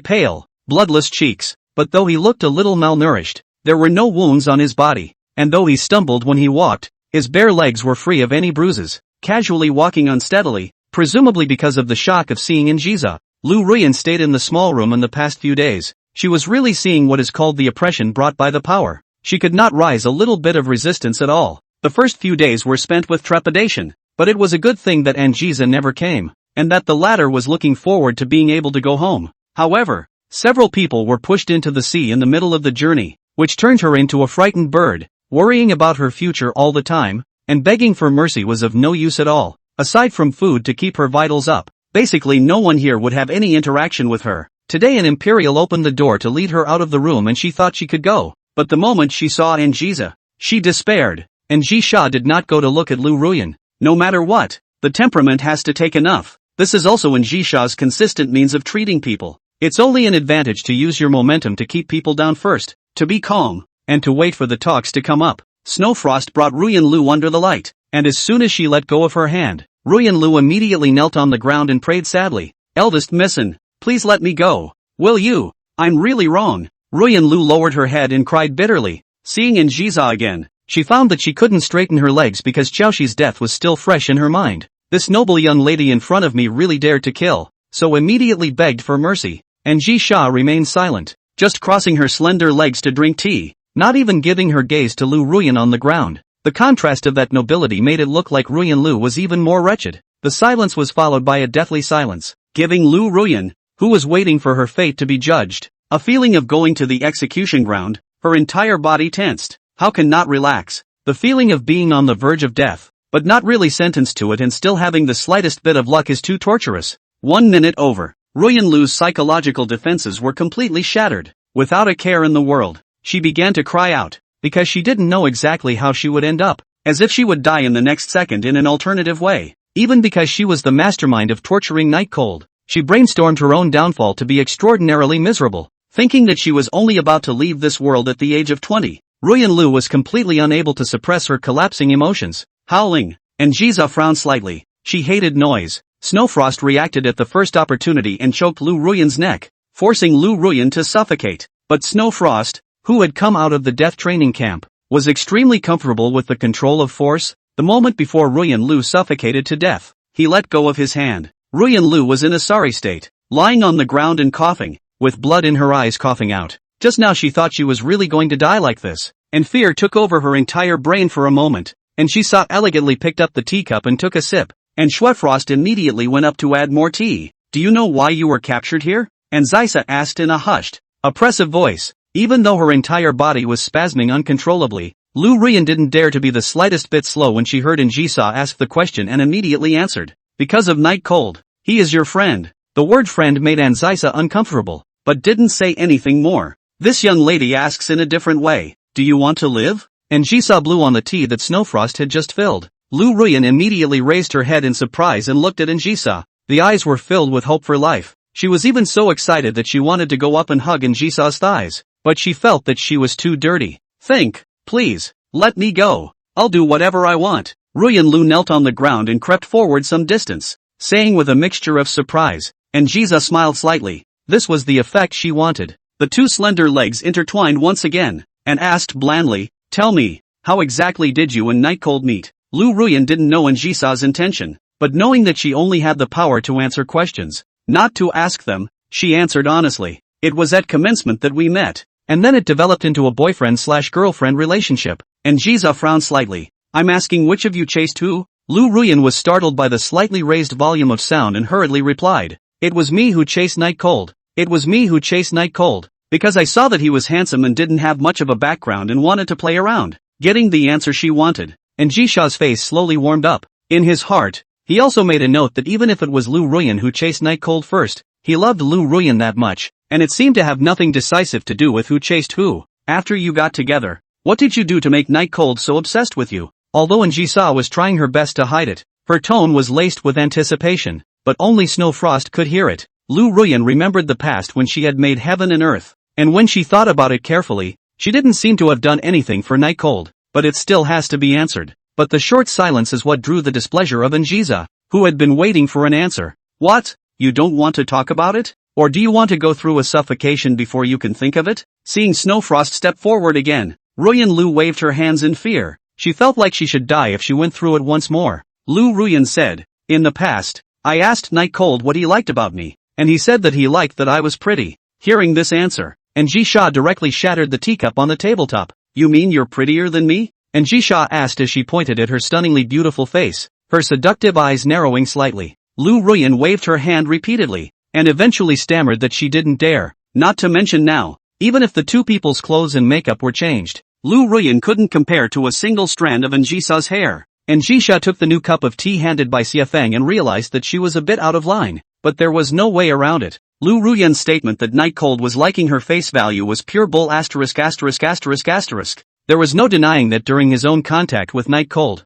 pale, bloodless cheeks. But though he looked a little malnourished, there were no wounds on his body, and though he stumbled when he walked, his bare legs were free of any bruises. Casually walking unsteadily, presumably because of the shock of seeing Anjisa, Lu Ruyan stayed in the small room in the past few days. She was really seeing what is called the oppression brought by the power. She could not rise a little bit of resistance at all. The first few days were spent with trepidation, but it was a good thing that Anjisa never came, and that the latter was looking forward to being able to go home. However, several people were pushed into the sea in the middle of the journey, which turned her into a frightened bird, worrying about her future all the time, and begging for mercy was of no use at all. Aside from food to keep her vitals up, basically no one here would have any interaction with her. Today an Imperial opened the door to lead her out of the room and she thought she could go, but the moment she saw Anjisa, she despaired. Anjisa did not go to look at Lu Ruyan. No matter what, the temperament has to take enough. This is also Anjisa's consistent means of treating people. It's only an advantage to use your momentum to keep people down first, to be calm, and to wait for the talks to come up. Snowfrost brought Ruyan Lu under the light, and as soon as she let go of her hand, Ruyan Lu immediately knelt on the ground and prayed sadly. Eldest Missin, please let me go. Will you? I'm really wrong. Ruyan Lu lowered her head and cried bitterly. Seeing Anjisa again, she found that she couldn't straighten her legs because Qiaoxi's death was still fresh in her mind. This noble young lady in front of me really dared to kill, so immediately begged for mercy. Anjisa remained silent, just crossing her slender legs to drink tea, not even giving her gaze to Lu Ruyan on the ground. The contrast of that nobility made it look like Ruyan Lu was even more wretched. The silence was followed by a deathly silence, giving Lu Ruyan, who was waiting for her fate to be judged, a feeling of going to the execution ground. Her entire body tensed. How can not relax? The feeling of being on the verge of death, but not really sentenced to it and still having the slightest bit of luck is too torturous. 1 minute over. Ruyan Lu's psychological defenses were completely shattered. Without a care in the world, she began to cry out, because she didn't know exactly how she would end up, as if she would die in the next second in an alternative way. Even because she was the mastermind of torturing Night Cold, she brainstormed her own downfall to be extraordinarily miserable, thinking that she was only about to leave this world at the age of 20. Ruyan Lu was completely unable to suppress her collapsing emotions, howling. Anjisa frowned slightly. She hated noise. Snowfrost reacted at the first opportunity and choked Lu Ruyan's neck, forcing Lu Ruyan to suffocate. But Snowfrost, who had come out of the death training camp, was extremely comfortable with the control of force. The moment before Ruyan Lu suffocated to death, he let go of his hand. Ruyan Lu was in a sorry state, lying on the ground and coughing, with blood in her eyes coughing out. Just now she thought she was really going to die like this, and fear took over her entire brain for a moment, and she elegantly picked up the teacup and took a sip, and Schwefrost immediately went up to add more tea. Do you know why you were captured here? Anjisa asked in a hushed, oppressive voice. Even though her entire body was spasming uncontrollably, Lu Ruyan didn't dare to be the slightest bit slow when she heard Anjisa ask the question and immediately answered. Because of Night Cold. He is your friend. The word friend made Anjisa uncomfortable, but didn't say anything more. This young lady asks in a different way. Do you want to live? Anjisa blew on the tea that Snowfrost had just filled. Lu Ruyan immediately raised her head in surprise and looked at Anjisa. The eyes were filled with hope for life. She was even so excited that she wanted to go up and hug Anjisa's thighs, but she felt that she was too dirty. Think, please, let me go. I'll do whatever I want. Ruyan Lu knelt on the ground and crept forward some distance, saying with a mixture of surprise. Anjisa smiled slightly. This was the effect she wanted. The two slender legs intertwined once again, and asked blandly, tell me, how exactly did you and Night Cold meet? Lu Ruyan didn't know Anjisa's intention, but knowing that she only had the power to answer questions, not to ask them, she answered honestly. It was at commencement that we met, and then it developed into a boyfriend/girlfriend relationship. and Jiza frowned slightly. I'm asking which of you chased who? Lu Ruyan was startled by the slightly raised volume of sound and hurriedly replied. It was me who chased Night Cold. It was me who chased Night Cold. Because I saw that he was handsome and didn't have much of a background and wanted to play around, getting the answer she wanted. And Jisha's face slowly warmed up. In his heart, he also made a note that even if it was Lu Ruyan who chased Night Cold first, he loved Lu Ruyan that much, and it seemed to have nothing decisive to do with who chased who. After you got together, what did you do to make Night Cold so obsessed with you? Although Jisa was trying her best to hide it, her tone was laced with anticipation, but only Snow Frost could hear it. Lu Ruyan remembered the past when she had made heaven and earth, and when she thought about it carefully, she didn't seem to have done anything for Night Cold, but it still has to be answered. But the short silence is what drew the displeasure of Anjiza, who had been waiting for an answer. What? You don't want to talk about it? Or do you want to go through a suffocation before you can think of it? Seeing Snowfrost step forward again, Ruyan Lu waved her hands in fear. She felt like she should die if she went through it once more. Lu Ruyan said, in the past, I asked Night Cold what he liked about me, and he said that he liked that I was pretty. Hearing this answer, and Jisha directly shattered the teacup on the tabletop. You mean you're prettier than me? And Jisha asked as she pointed at her stunningly beautiful face, her seductive eyes narrowing slightly. Lu Ruyan waved her hand repeatedly, and eventually stammered that she didn't dare. Not to mention now, even if the two people's clothes and makeup were changed, Lu Ruyan couldn't compare to a single strand of Anjisa's hair. And Jisha took the new cup of tea handed by Xiafeng and realized that she was a bit out of line, but there was no way around it. Lu Ruyan's statement that Night Cold was liking her face value was pure bull ********. There was no denying that during his own contact with Night Cold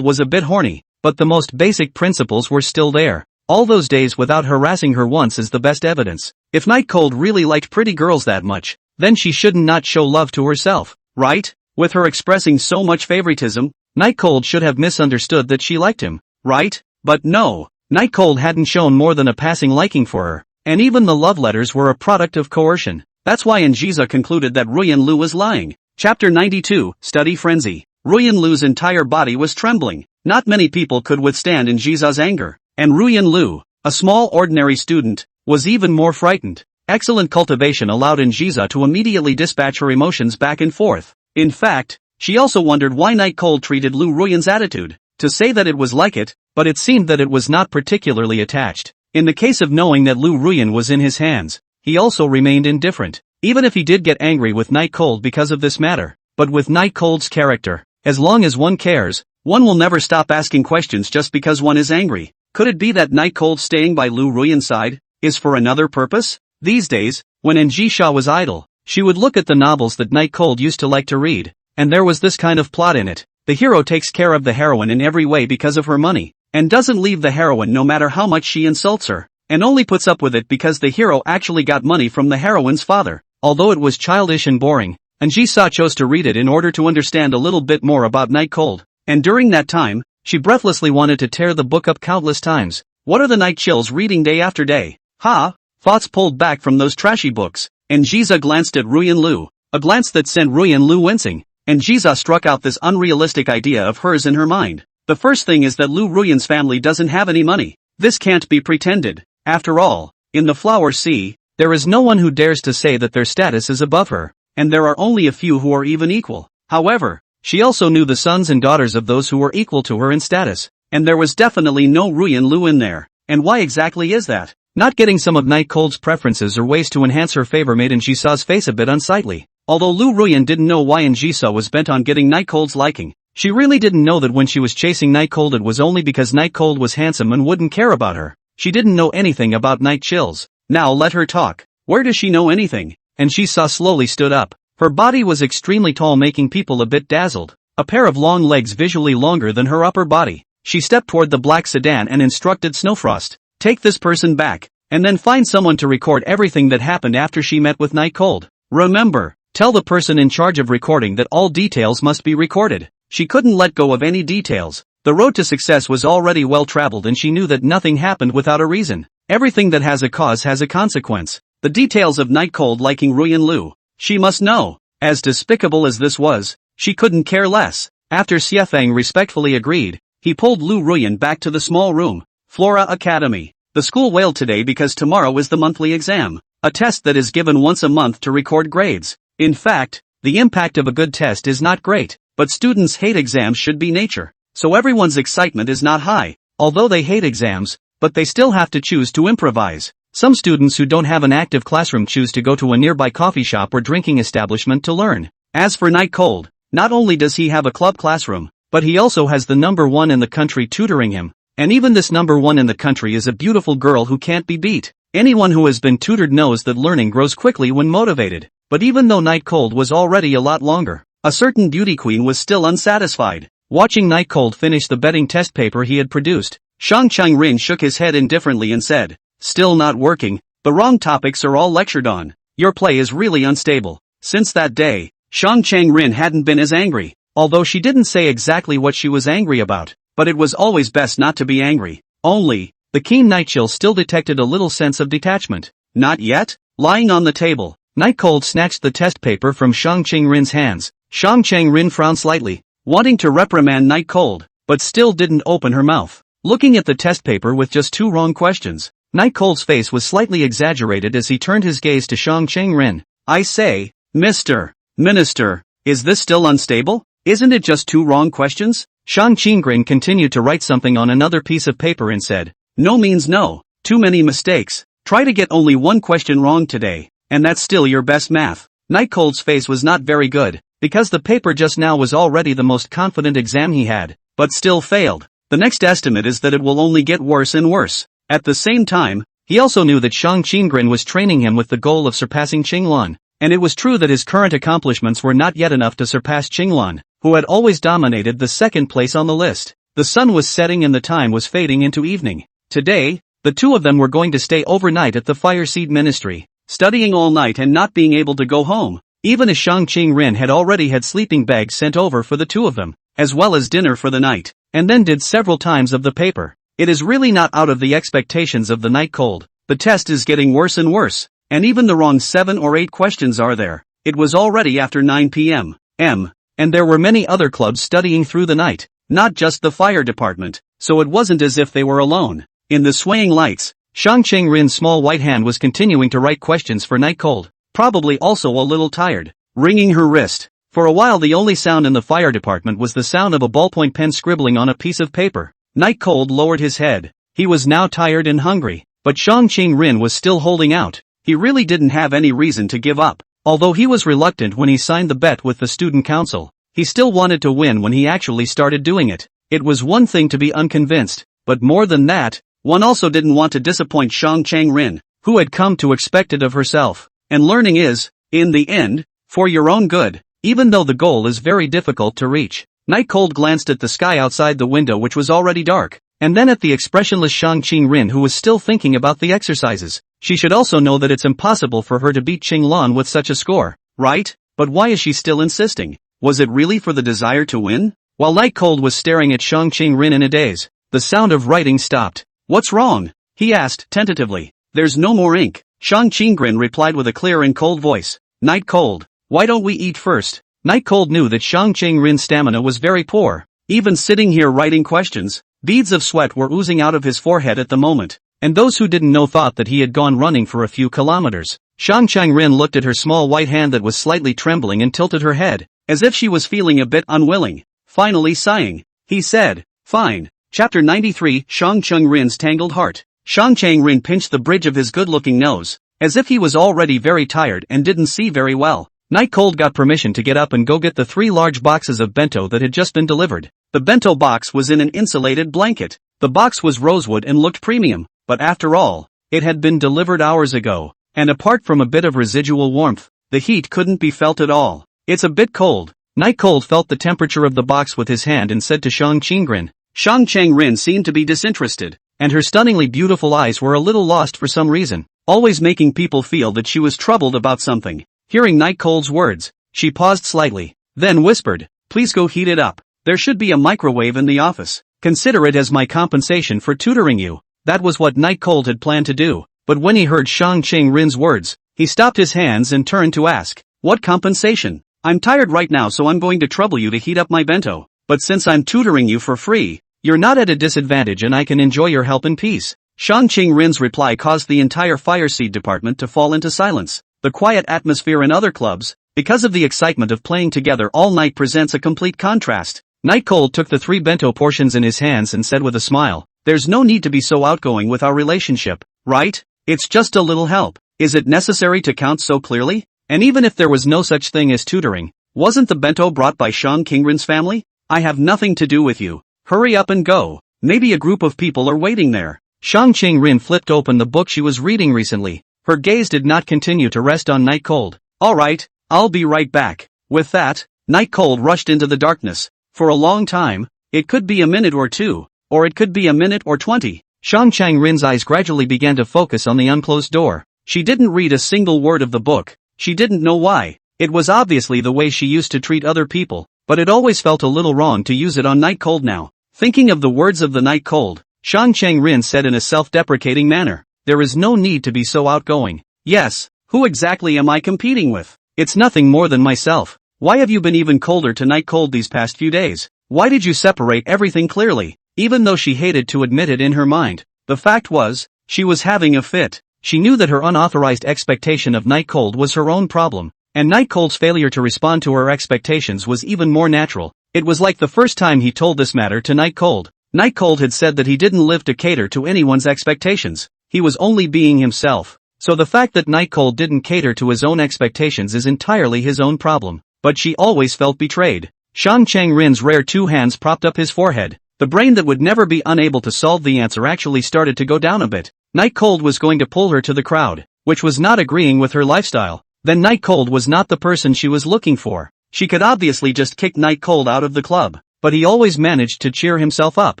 was a bit horny, but the most basic principles were still there. All those days without harassing her once is the best evidence. If Night Cold really liked pretty girls that much, then she shouldn't not show love to herself, right? With her expressing so much favoritism, Night Cold should have misunderstood that she liked him, right? But no, Night Cold hadn't shown more than a passing liking for her, and even the love letters were a product of coercion. That's why Anjiza concluded that Ruyan Lu was lying. Chapter 92, Study Frenzy. Ruyan Lu's entire body was trembling. Not many people could withstand Anjiza's anger, and Ruyan Lu, a small ordinary student, was even more frightened. Excellent cultivation allowed Anjiza to immediately dispatch her emotions back and forth. In fact, she also wondered why Night Cold treated Lu Ruyan's attitude, to say that it was like it, but it seemed that it was not particularly attached. In the case of knowing that Lu Ruyan was in his hands, he also remained indifferent, even if he did get angry with Night Cold because of this matter. But with Night Cold's character, as long as one cares, one will never stop asking questions just because one is angry. Could it be that Night Cold staying by Lu Ruyan's side is for another purpose? These days, when Anjisha was idle, she would look at the novels that Night Cold used to like to read, and there was this kind of plot in it. The hero takes care of the heroine in every way because of her money, and doesn't leave the heroine no matter how much she insults her, and only puts up with it because the hero actually got money from the heroine's father. Although it was childish and boring, Anjisa chose to read it in order to understand a little bit more about Night Cold, and during that time, she breathlessly wanted to tear the book up countless times. What are the night chills reading day after day? Thoughts pulled back from those trashy books, and Jiza glanced at Ruyan Lu, a glance that sent Ruyan Lu wincing, and Jiza struck out this unrealistic idea of hers in her mind. The first thing is that Lu Ruyan's family doesn't have any money. This can't be pretended. After all, in the Flower Sea, there is no one who dares to say that their status is above her, and there are only a few who are even equal. However, she also knew the sons and daughters of those who were equal to her in status, and there was definitely no Ruyan Lu in there. And why exactly is that? Not getting some of Night Cold's preferences or ways to enhance her favor made Anjisa's face a bit unsightly. Although Lu Ruyan didn't know why Anjisa was bent on getting Night Cold's liking, she really didn't know that when she was chasing Night Cold it was only because Night Cold was handsome and wouldn't care about her. She didn't know anything about night chills. Now let her talk. Where does she know anything? Anjisa slowly stood up. Her body was extremely tall, making people a bit dazzled. A pair of long legs visually longer than her upper body. She stepped toward the black sedan and instructed Snowfrost, take this person back, and then find someone to record everything that happened after she met with Night Cold. Remember, tell the person in charge of recording that all details must be recorded. She couldn't let go of any details. The road to success was already well traveled and she knew that nothing happened without a reason. Everything that has a cause has a consequence. The details of Night Cold liking Ruyan Lu, she must know. As despicable as this was, she couldn't care less. After Xiafeng respectfully agreed, he pulled Lu Ruyan back to the small room. Flora Academy. The school wailed today because tomorrow is the monthly exam, a test that is given once a month to record grades. In fact, the impact of a good test is not great. but students hate exams should be nature. So everyone's excitement is not high, although they hate exams, but they still have to choose to improvise. Some students who don't have an active classroom choose to go to a nearby coffee shop or drinking establishment to learn. As for Night Cold, not only does he have a club classroom, but he also has the #1 in the country tutoring him. And even this #1 in the country is a beautiful girl who can't be beat. Anyone who has been tutored knows that learning grows quickly when motivated. But even though Night Cold was already a lot longer, a certain beauty queen was still unsatisfied. Watching Night Cold finish the betting test paper he had produced, Shang Chang-rin shook his head indifferently and said, "Still not working, the wrong topics are all lectured on. Your play is really unstable." Since that day, Shang Chang-rin hadn't been as angry, although she didn't say exactly what she was angry about, but it was always best not to be angry. Only, the keen Night Chill still detected a little sense of detachment. Not yet? Lying on the table, Night Cold snatched the test paper from Shang Chang-rin's hands. Shang Chang-rin frowned slightly, wanting to reprimand Night Cold, but still didn't open her mouth. Looking at the test paper with just 2 wrong questions, Night Cold's face was slightly exaggerated as he turned his gaze to Shang Chang-rin. "I say, Mr. Minister, is this still unstable? Isn't it just 2 wrong questions?" Shang Chang-rin continued to write something on another piece of paper and said, "No means no, too many mistakes. Try to get only 1 question wrong today, and that's still your best math." Night Cold's face was not very good, because the paper just now was already the most confident exam he had, but still failed. The next estimate is that it will only get worse and worse. At the same time, he also knew that Shang Chang-rin was training him with the goal of surpassing Qinglan, and it was true that his current accomplishments were not yet enough to surpass Qinglan, who had always dominated the 2nd place on the list. The sun was setting and the time was fading into evening. Today, the 2 of them were going to stay overnight at the Fire Seed Ministry, studying all night and not being able to go home, even as Shang Chang-rin had already had sleeping bags sent over for the 2 of them, as well as dinner for the night, and then did several times of the paper. It is really not out of the expectations of the Night Cold. The test is getting worse and worse, and even the wrong 7 or 8 questions are there. It was already after 9 p.m. And there were many other clubs studying through the night, not just the fire department, so it wasn't as if they were alone. In the swaying lights, Shang Chang-rin's small white hand was continuing to write questions for Night Cold, probably also a little tired, wringing her wrist. For a while the only sound in the fire department was the sound of a ballpoint pen scribbling on a piece of paper. Night Cold lowered his head. He was now tired and hungry, but Shang Chang-rin was still holding out. He really didn't have any reason to give up. Although he was reluctant when he signed the bet with the student council, he still wanted to win when he actually started doing it. It was one thing to be unconvinced, but more than that, one also didn't want to disappoint Shang Chang-rin, who had come to expect it of herself. And learning is, in the end, for your own good, even though the goal is very difficult to reach. Night Cold glanced at the sky outside the window which was already dark, and then at the expressionless Shang Chang-rin who was still thinking about the exercises. She should also know that it's impossible for her to beat Qinglan with such a score, right? But why is she still insisting? Was it really for the desire to win? While Night Cold was staring at Shang Chang-rin in a daze, the sound of writing stopped. "What's wrong?" he asked tentatively. "There's no more ink," Shang Chang-rin replied with a clear and cold voice. "Night Cold, why don't we eat first?" Night Cold knew that Shang Chang-rin's stamina was very poor. Even sitting here writing questions, beads of sweat were oozing out of his forehead at the moment, and those who didn't know thought that he had gone running for a few kilometers. Shang Chang-rin looked at her small white hand that was slightly trembling and tilted her head, as if she was feeling a bit unwilling. Finally sighing, he said, "Fine." Chapter 93 Shang Chang-rin's Tangled Heart. Shang Chang-rin pinched the bridge of his good-looking nose, as if he was already very tired and didn't see very well. Night Cold got permission to get up and go get the 3 large boxes of bento that had just been delivered. The bento box was in an insulated blanket. The box was rosewood and looked premium, but after all, it had been delivered hours ago, and apart from a bit of residual warmth, the heat couldn't be felt at all. "It's a bit cold." Night Cold felt the temperature of the box with his hand and said to Shang Chang-rin. Shang Chang-rin seemed to be disinterested, and her stunningly beautiful eyes were a little lost for some reason, always making people feel that she was troubled about something. Hearing Night Cold's words, she paused slightly, then whispered, "Please go heat it up. There should be a microwave in the office. Consider it as my compensation for tutoring you." That was what Night Cold had planned to do, but when he heard Shang Chang-rin's words, he stopped his hands and turned to ask, "What compensation? I'm tired right now, so I'm going to trouble you to heat up my bento. But since I'm tutoring you for free, you're not at a disadvantage and I can enjoy your help in peace." Shang Chang-rin's reply caused the entire Fire Seed department to fall into silence. The quiet atmosphere in other clubs, because of the excitement of playing together all night presents a complete contrast. Night Cold took the 3 bento portions in his hands and said with a smile, "There's no need to be so outgoing with our relationship, right? It's just a little help. Is it necessary to count so clearly? And even if there was no such thing as tutoring, wasn't the bento brought by Shang Qingren's family? I have nothing to do with you. Hurry up and go. Maybe a group of people are waiting there." Shang Qingren flipped open the book she was reading recently. Her gaze did not continue to rest on Night Cold. "Alright, I'll be right back." With that, Night Cold rushed into the darkness. For a long time, it could be a minute or 2, or it could be a minute or 20. Shang Qingren's eyes gradually began to focus on the unclosed door. She didn't read a single word of the book. She didn't know why. It was obviously the way she used to treat other people, but it always felt a little wrong to use it on Night Cold now. Thinking of the words of the Night Cold, Shang Qingren said in a self-deprecating manner, "There is no need to be so outgoing." Yes, who exactly am I competing with? It's nothing more than myself. Why have you been even colder to Night Cold these past few days? Why did you separate everything clearly? Even though she hated to admit it in her mind, the fact was, she was having a fit. She knew that her unauthorized expectation of Night Cold was her own problem, and Night Cold's failure to respond to her expectations was even more natural. It was like the first time he told this matter to Night Cold. Night Cold had said that he didn't live to cater to anyone's expectations. He was only being himself. So the fact that Night Cold didn't cater to his own expectations is entirely his own problem. But she always felt betrayed. Shang Qingren's rare 2 hands propped up his forehead. The brain that would never be unable to solve the answer actually started to go down a bit. Night Cold was going to pull her to the crowd, which was not agreeing with her lifestyle. Then Night Cold was not the person she was looking for. She could obviously just kick Night Cold out of the club, but he always managed to cheer himself up,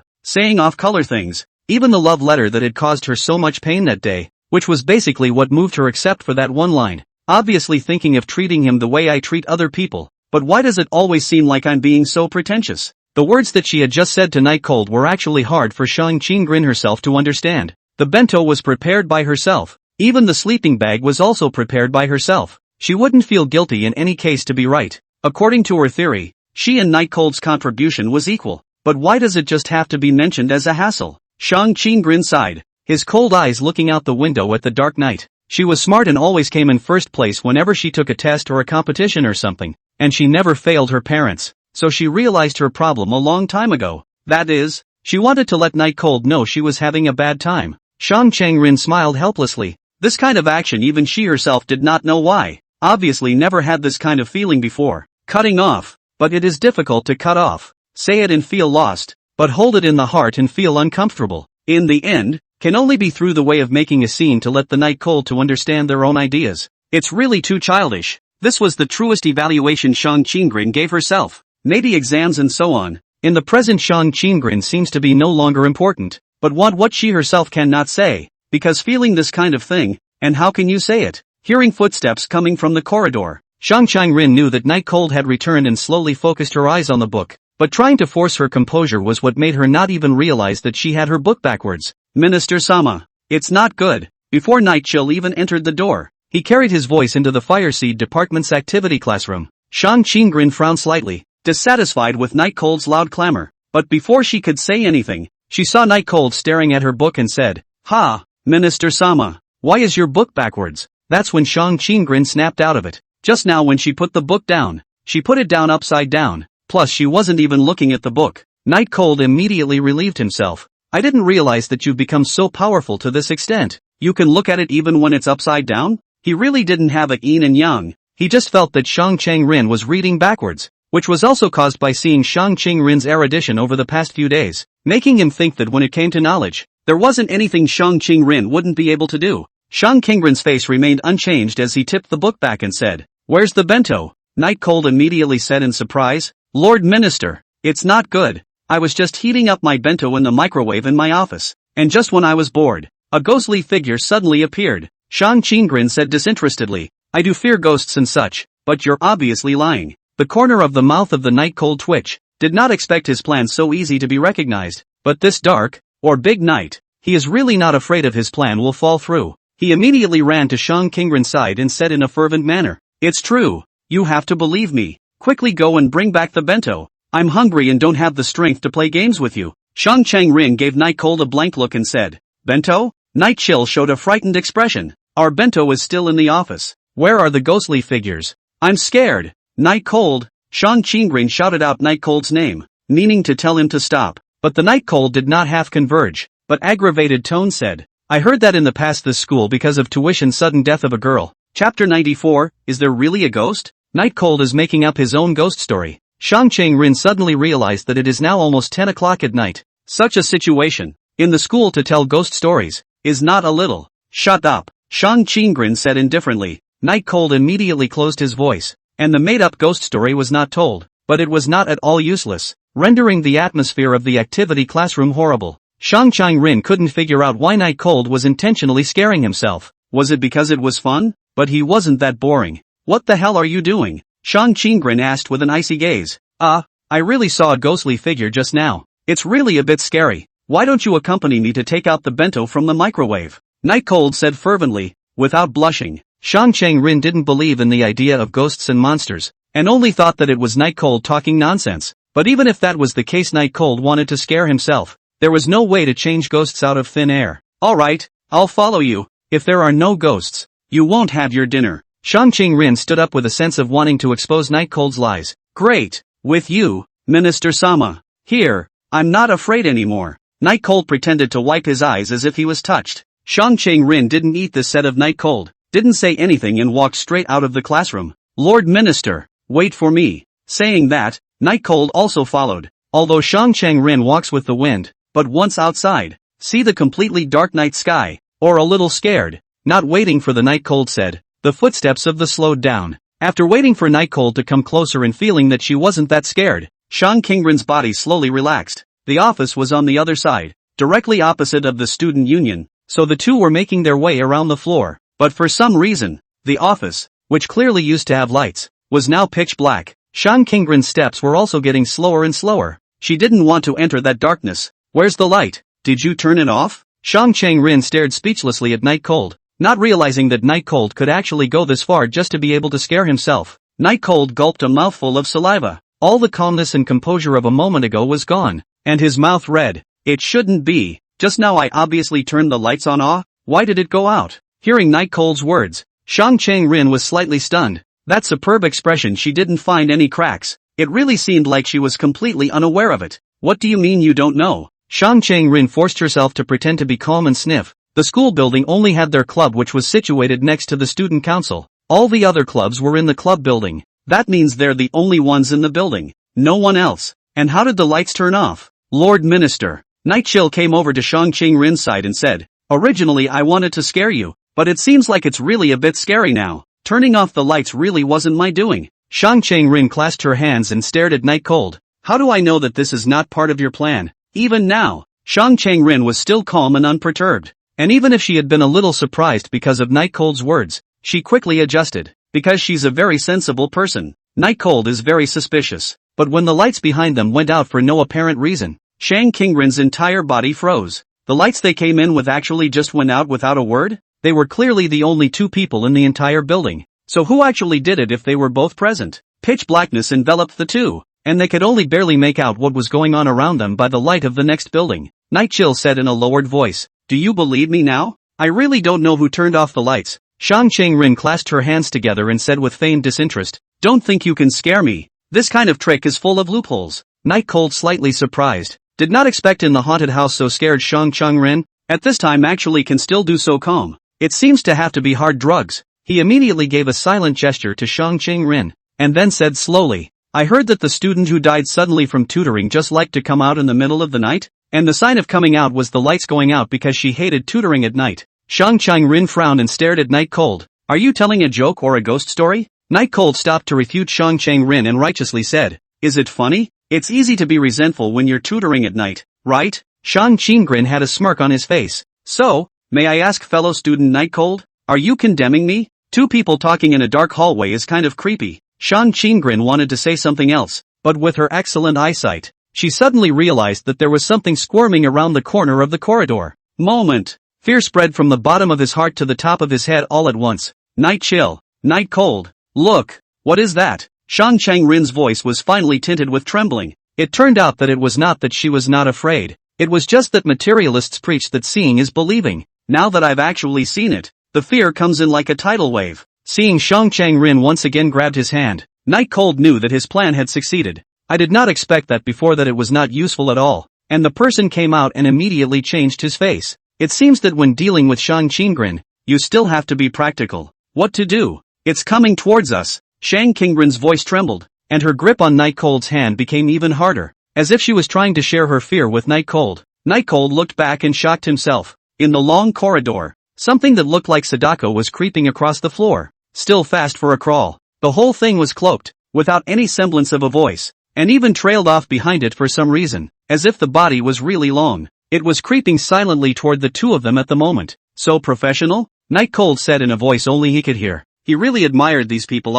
saying off-color things. Even the love letter that had caused her so much pain that day, which was basically what moved her except for that one line. Obviously thinking of treating him the way I treat other people, but why does it always seem like I'm being so pretentious? The words that she had just said to Night Cold were actually hard for Shang Qingren herself to understand. The bento was prepared by herself. Even the sleeping bag was also prepared by herself. She wouldn't feel guilty in any case to be right. According to her theory, she and Night Cold's contribution was equal. But why does it just have to be mentioned as a hassle? Shang Qingren sighed, his cold eyes looking out the window at the dark night. She was smart and always came in first place whenever she took a test or a competition or something, and she never failed her parents. So she realized her problem a long time ago. That is, she wanted to let Night Cold know she was having a bad time. Shang Qingren smiled helplessly. This kind of action even she herself did not know why. Obviously never had this kind of feeling before. Cutting off. But it is difficult to cut off. Say it and feel lost, but hold it in the heart and feel uncomfortable. In the end, can only be through the way of making a scene to let the Night Cold to understand their own ideas. It's really too childish. This was the truest evaluation Shang Qingren gave herself. Maybe exams and so on. In the present Shang Qingren seems to be no longer important, but want what she herself cannot say, because feeling this kind of thing, and how can you say it? Hearing footsteps coming from the corridor, Shang Qingren knew that Night Cold had returned and slowly focused her eyes on the book, but trying to force her composure was what made her not even realize that she had her book backwards. Minister Sama, it's not good. Before Night Chill even entered the door, he carried his voice into the Fireseed Department's activity classroom. Shang Qingren frowned slightly, dissatisfied with Night Cold's loud clamor, but before she could say anything, she saw Night Cold staring at her book and said, "Ha, Minister Sama, why is your book backwards?" That's when Shang Qingren snapped out of it. Just now when she put the book down, she put it down upside down, plus she wasn't even looking at the book. Night Cold immediately relieved himself. "I didn't realize that you've become so powerful to this extent. You can look at it even when it's upside down?" He really didn't have a yin and yang. He just felt that Shang Qingren was reading backwards, which was also caused by seeing Shang Qingren's erudition over the past few days, making him think that when it came to knowledge, there wasn't anything Shang Qingren wouldn't be able to do. Shang Qingren's face remained unchanged as he tipped the book back and said, "Where's the bento?" Night Cold immediately said in surprise, "Lord Minister, it's not good. I was just heating up my bento in the microwave in my office, and just when I was bored, a ghostly figure suddenly appeared." Shang Qingren said disinterestedly, "I do fear ghosts and such, but you're obviously lying." The corner of the mouth of the Night Cold twitch, did not expect his plan so easy to be recognized, but this dark, or big night, he is really not afraid of his plan will fall through. He immediately ran to Shang Qingren's side and said in a fervent manner, "It's true, you have to believe me. Quickly go and bring back the bento. I'm hungry and don't have the strength to play games with you." Shang Qingren gave Night Cold a blank look and said, "Bento?" Night Chill showed a frightened expression. "Our bento is still in the office. Where are the ghostly figures?" I'm scared. Night Cold. Shang Qingren shouted out Night Cold's name, meaning to tell him to stop. But the Night Cold did not half converge, but aggravated tone said, I heard that in the past this school because of tuition sudden death of a girl. Chapter 94, is there really a ghost? Night Cold is making up his own ghost story. Shang Qingren suddenly realized that it is now almost 10 o'clock at night. Such a situation, in the school to tell ghost stories, is not a little. Shut up, Shang Qingren said indifferently. Night Cold immediately closed his voice, and the made-up ghost story was not told, but it was not at all useless, rendering the atmosphere of the activity classroom horrible. Shang Qingren couldn't figure out why Night Cold was intentionally scaring himself. Was it because it was fun? But he wasn't that boring. What the hell are you doing? Shang Qingren asked with an icy gaze. I really saw a ghostly figure just now. It's really a bit scary. Why don't you accompany me to take out the bento from the microwave? Night Cold said fervently, without blushing. Shang Qingren didn't believe in the idea of ghosts and monsters, and only thought that it was Night Cold talking nonsense. But even if that was the case, Night Cold wanted to scare himself. There was no way to change ghosts out of thin air. Alright, I'll follow you. If there are no ghosts, you won't have your dinner. Shang Qingren stood up with a sense of wanting to expose Night Cold's lies. Great, with you, Minister Sama. Here, I'm not afraid anymore. Night Cold pretended to wipe his eyes as if he was touched. Shang Qingren didn't eat this set of Night Cold, didn't say anything and walked straight out of the classroom. Lord Minister, wait for me. Saying that, Night Cold also followed. Although Shang Qingren walks with the wind, but once outside, see the completely dark night sky, or a little scared. Not waiting for the Night Cold said. The footsteps of the slowed down. After waiting for Night Cold to come closer and feeling that she wasn't that scared, Shang Qingren's body slowly relaxed. The office was on the other side, directly opposite of the student union, so the two were making their way around the floor. But for some reason, the office, which clearly used to have lights, was now pitch black. Shang Qingren's steps were also getting slower and slower. She didn't want to enter that darkness. Where's the light? Did you turn it off? Shang Qingren stared speechlessly at Night Cold, not realizing that Night Cold could actually go this far just to be able to scare himself. Night Cold gulped a mouthful of saliva. All the calmness and composure of a moment ago was gone, and his mouth read, It shouldn't be. Just now I obviously turned the lights on. Why did it go out? Hearing Night Cold's words, Shang Qingren was slightly stunned. That superb expression, she didn't find any cracks. It really seemed like she was completely unaware of it. What do you mean you don't know? Shang Qingren forced herself to pretend to be calm and sniff. The school building only had their club, which was situated next to the student council. All the other clubs were in the club building. That means they're the only ones in the building. No one else. And how did the lights turn off? Lord Minister. Night Chill came over to Shang Qingren's side and said, Originally I wanted to scare you, but it seems like it's really a bit scary now. Turning off the lights really wasn't my doing. Shang Qingren clasped her hands and stared at Night Cold. How do I know that this is not part of your plan? Even now, Shang Qingren was still calm and unperturbed. And even if she had been a little surprised because of Night Cold's words, she quickly adjusted, because she's a very sensible person. Night Cold is very suspicious. But when the lights behind them went out for no apparent reason, Shang Qingren's entire body froze. The lights they came in with actually just went out without a word? They were clearly the only two people in the entire building. So who actually did it if they were both present? Pitch blackness enveloped the two, and they could only barely make out what was going on around them by the light of the next building. Night Chill said in a lowered voice, Do you believe me now? I really don't know who turned off the lights. Shang Qingren clasped her hands together and said with feigned disinterest, Don't think you can scare me. This kind of trick is full of loopholes. Night Cold, slightly surprised, did not expect in the haunted house so scared Shang Qingren, at this time actually can still do so calm. It seems to have to be hard drugs. He immediately gave a silent gesture to Shang Qingren, and then said slowly, I heard that the student who died suddenly from tutoring just liked to come out in the middle of the night, and the sign of coming out was the lights going out because she hated tutoring at night. Shang Qingren frowned and stared at Night Cold. Are you telling a joke or a ghost story? Night Cold stopped to refute Shang Qingren and righteously said, Is it funny? It's easy to be resentful when you're tutoring at night, right? Shang Qingren had a smirk on his face. So, may I ask fellow student Night Cold, are you condemning me? Two people talking in a dark hallway is kind of creepy. Shang Qingren wanted to say something else, but with her excellent eyesight, she suddenly realized that there was something squirming around the corner of the corridor. Moment. Fear spread from the bottom of his heart to the top of his head all at once. Night Chill. Night Cold. Look. What is that? Shang Qingren's voice was finally tinted with trembling. It turned out that it was not that she was not afraid. It was just that materialists preach that seeing is believing. Now that I've actually seen it, the fear comes in like a tidal wave. Seeing Shang Chang-rin once again grabbed his hand, Night Cold knew that his plan had succeeded. I did not expect that before, that it was not useful at all, and the person came out and immediately changed his face. It seems that when dealing with Shang Qingren, you still have to be practical. What to do? It's coming towards us. Shang Qingren's voice trembled, and her grip on Night Cold's hand became even harder, as if she was trying to share her fear with Night Cold. Night Cold looked back and shocked himself. In the long corridor, something that looked like Sadako was creeping across the floor, still fast for a crawl. The whole thing was cloaked, without any semblance of a voice, and even trailed off behind it for some reason, as if the body was really long. It was creeping silently toward the two of them at the moment. So professional? Night Cold said in a voice only he could hear. He really admired these people.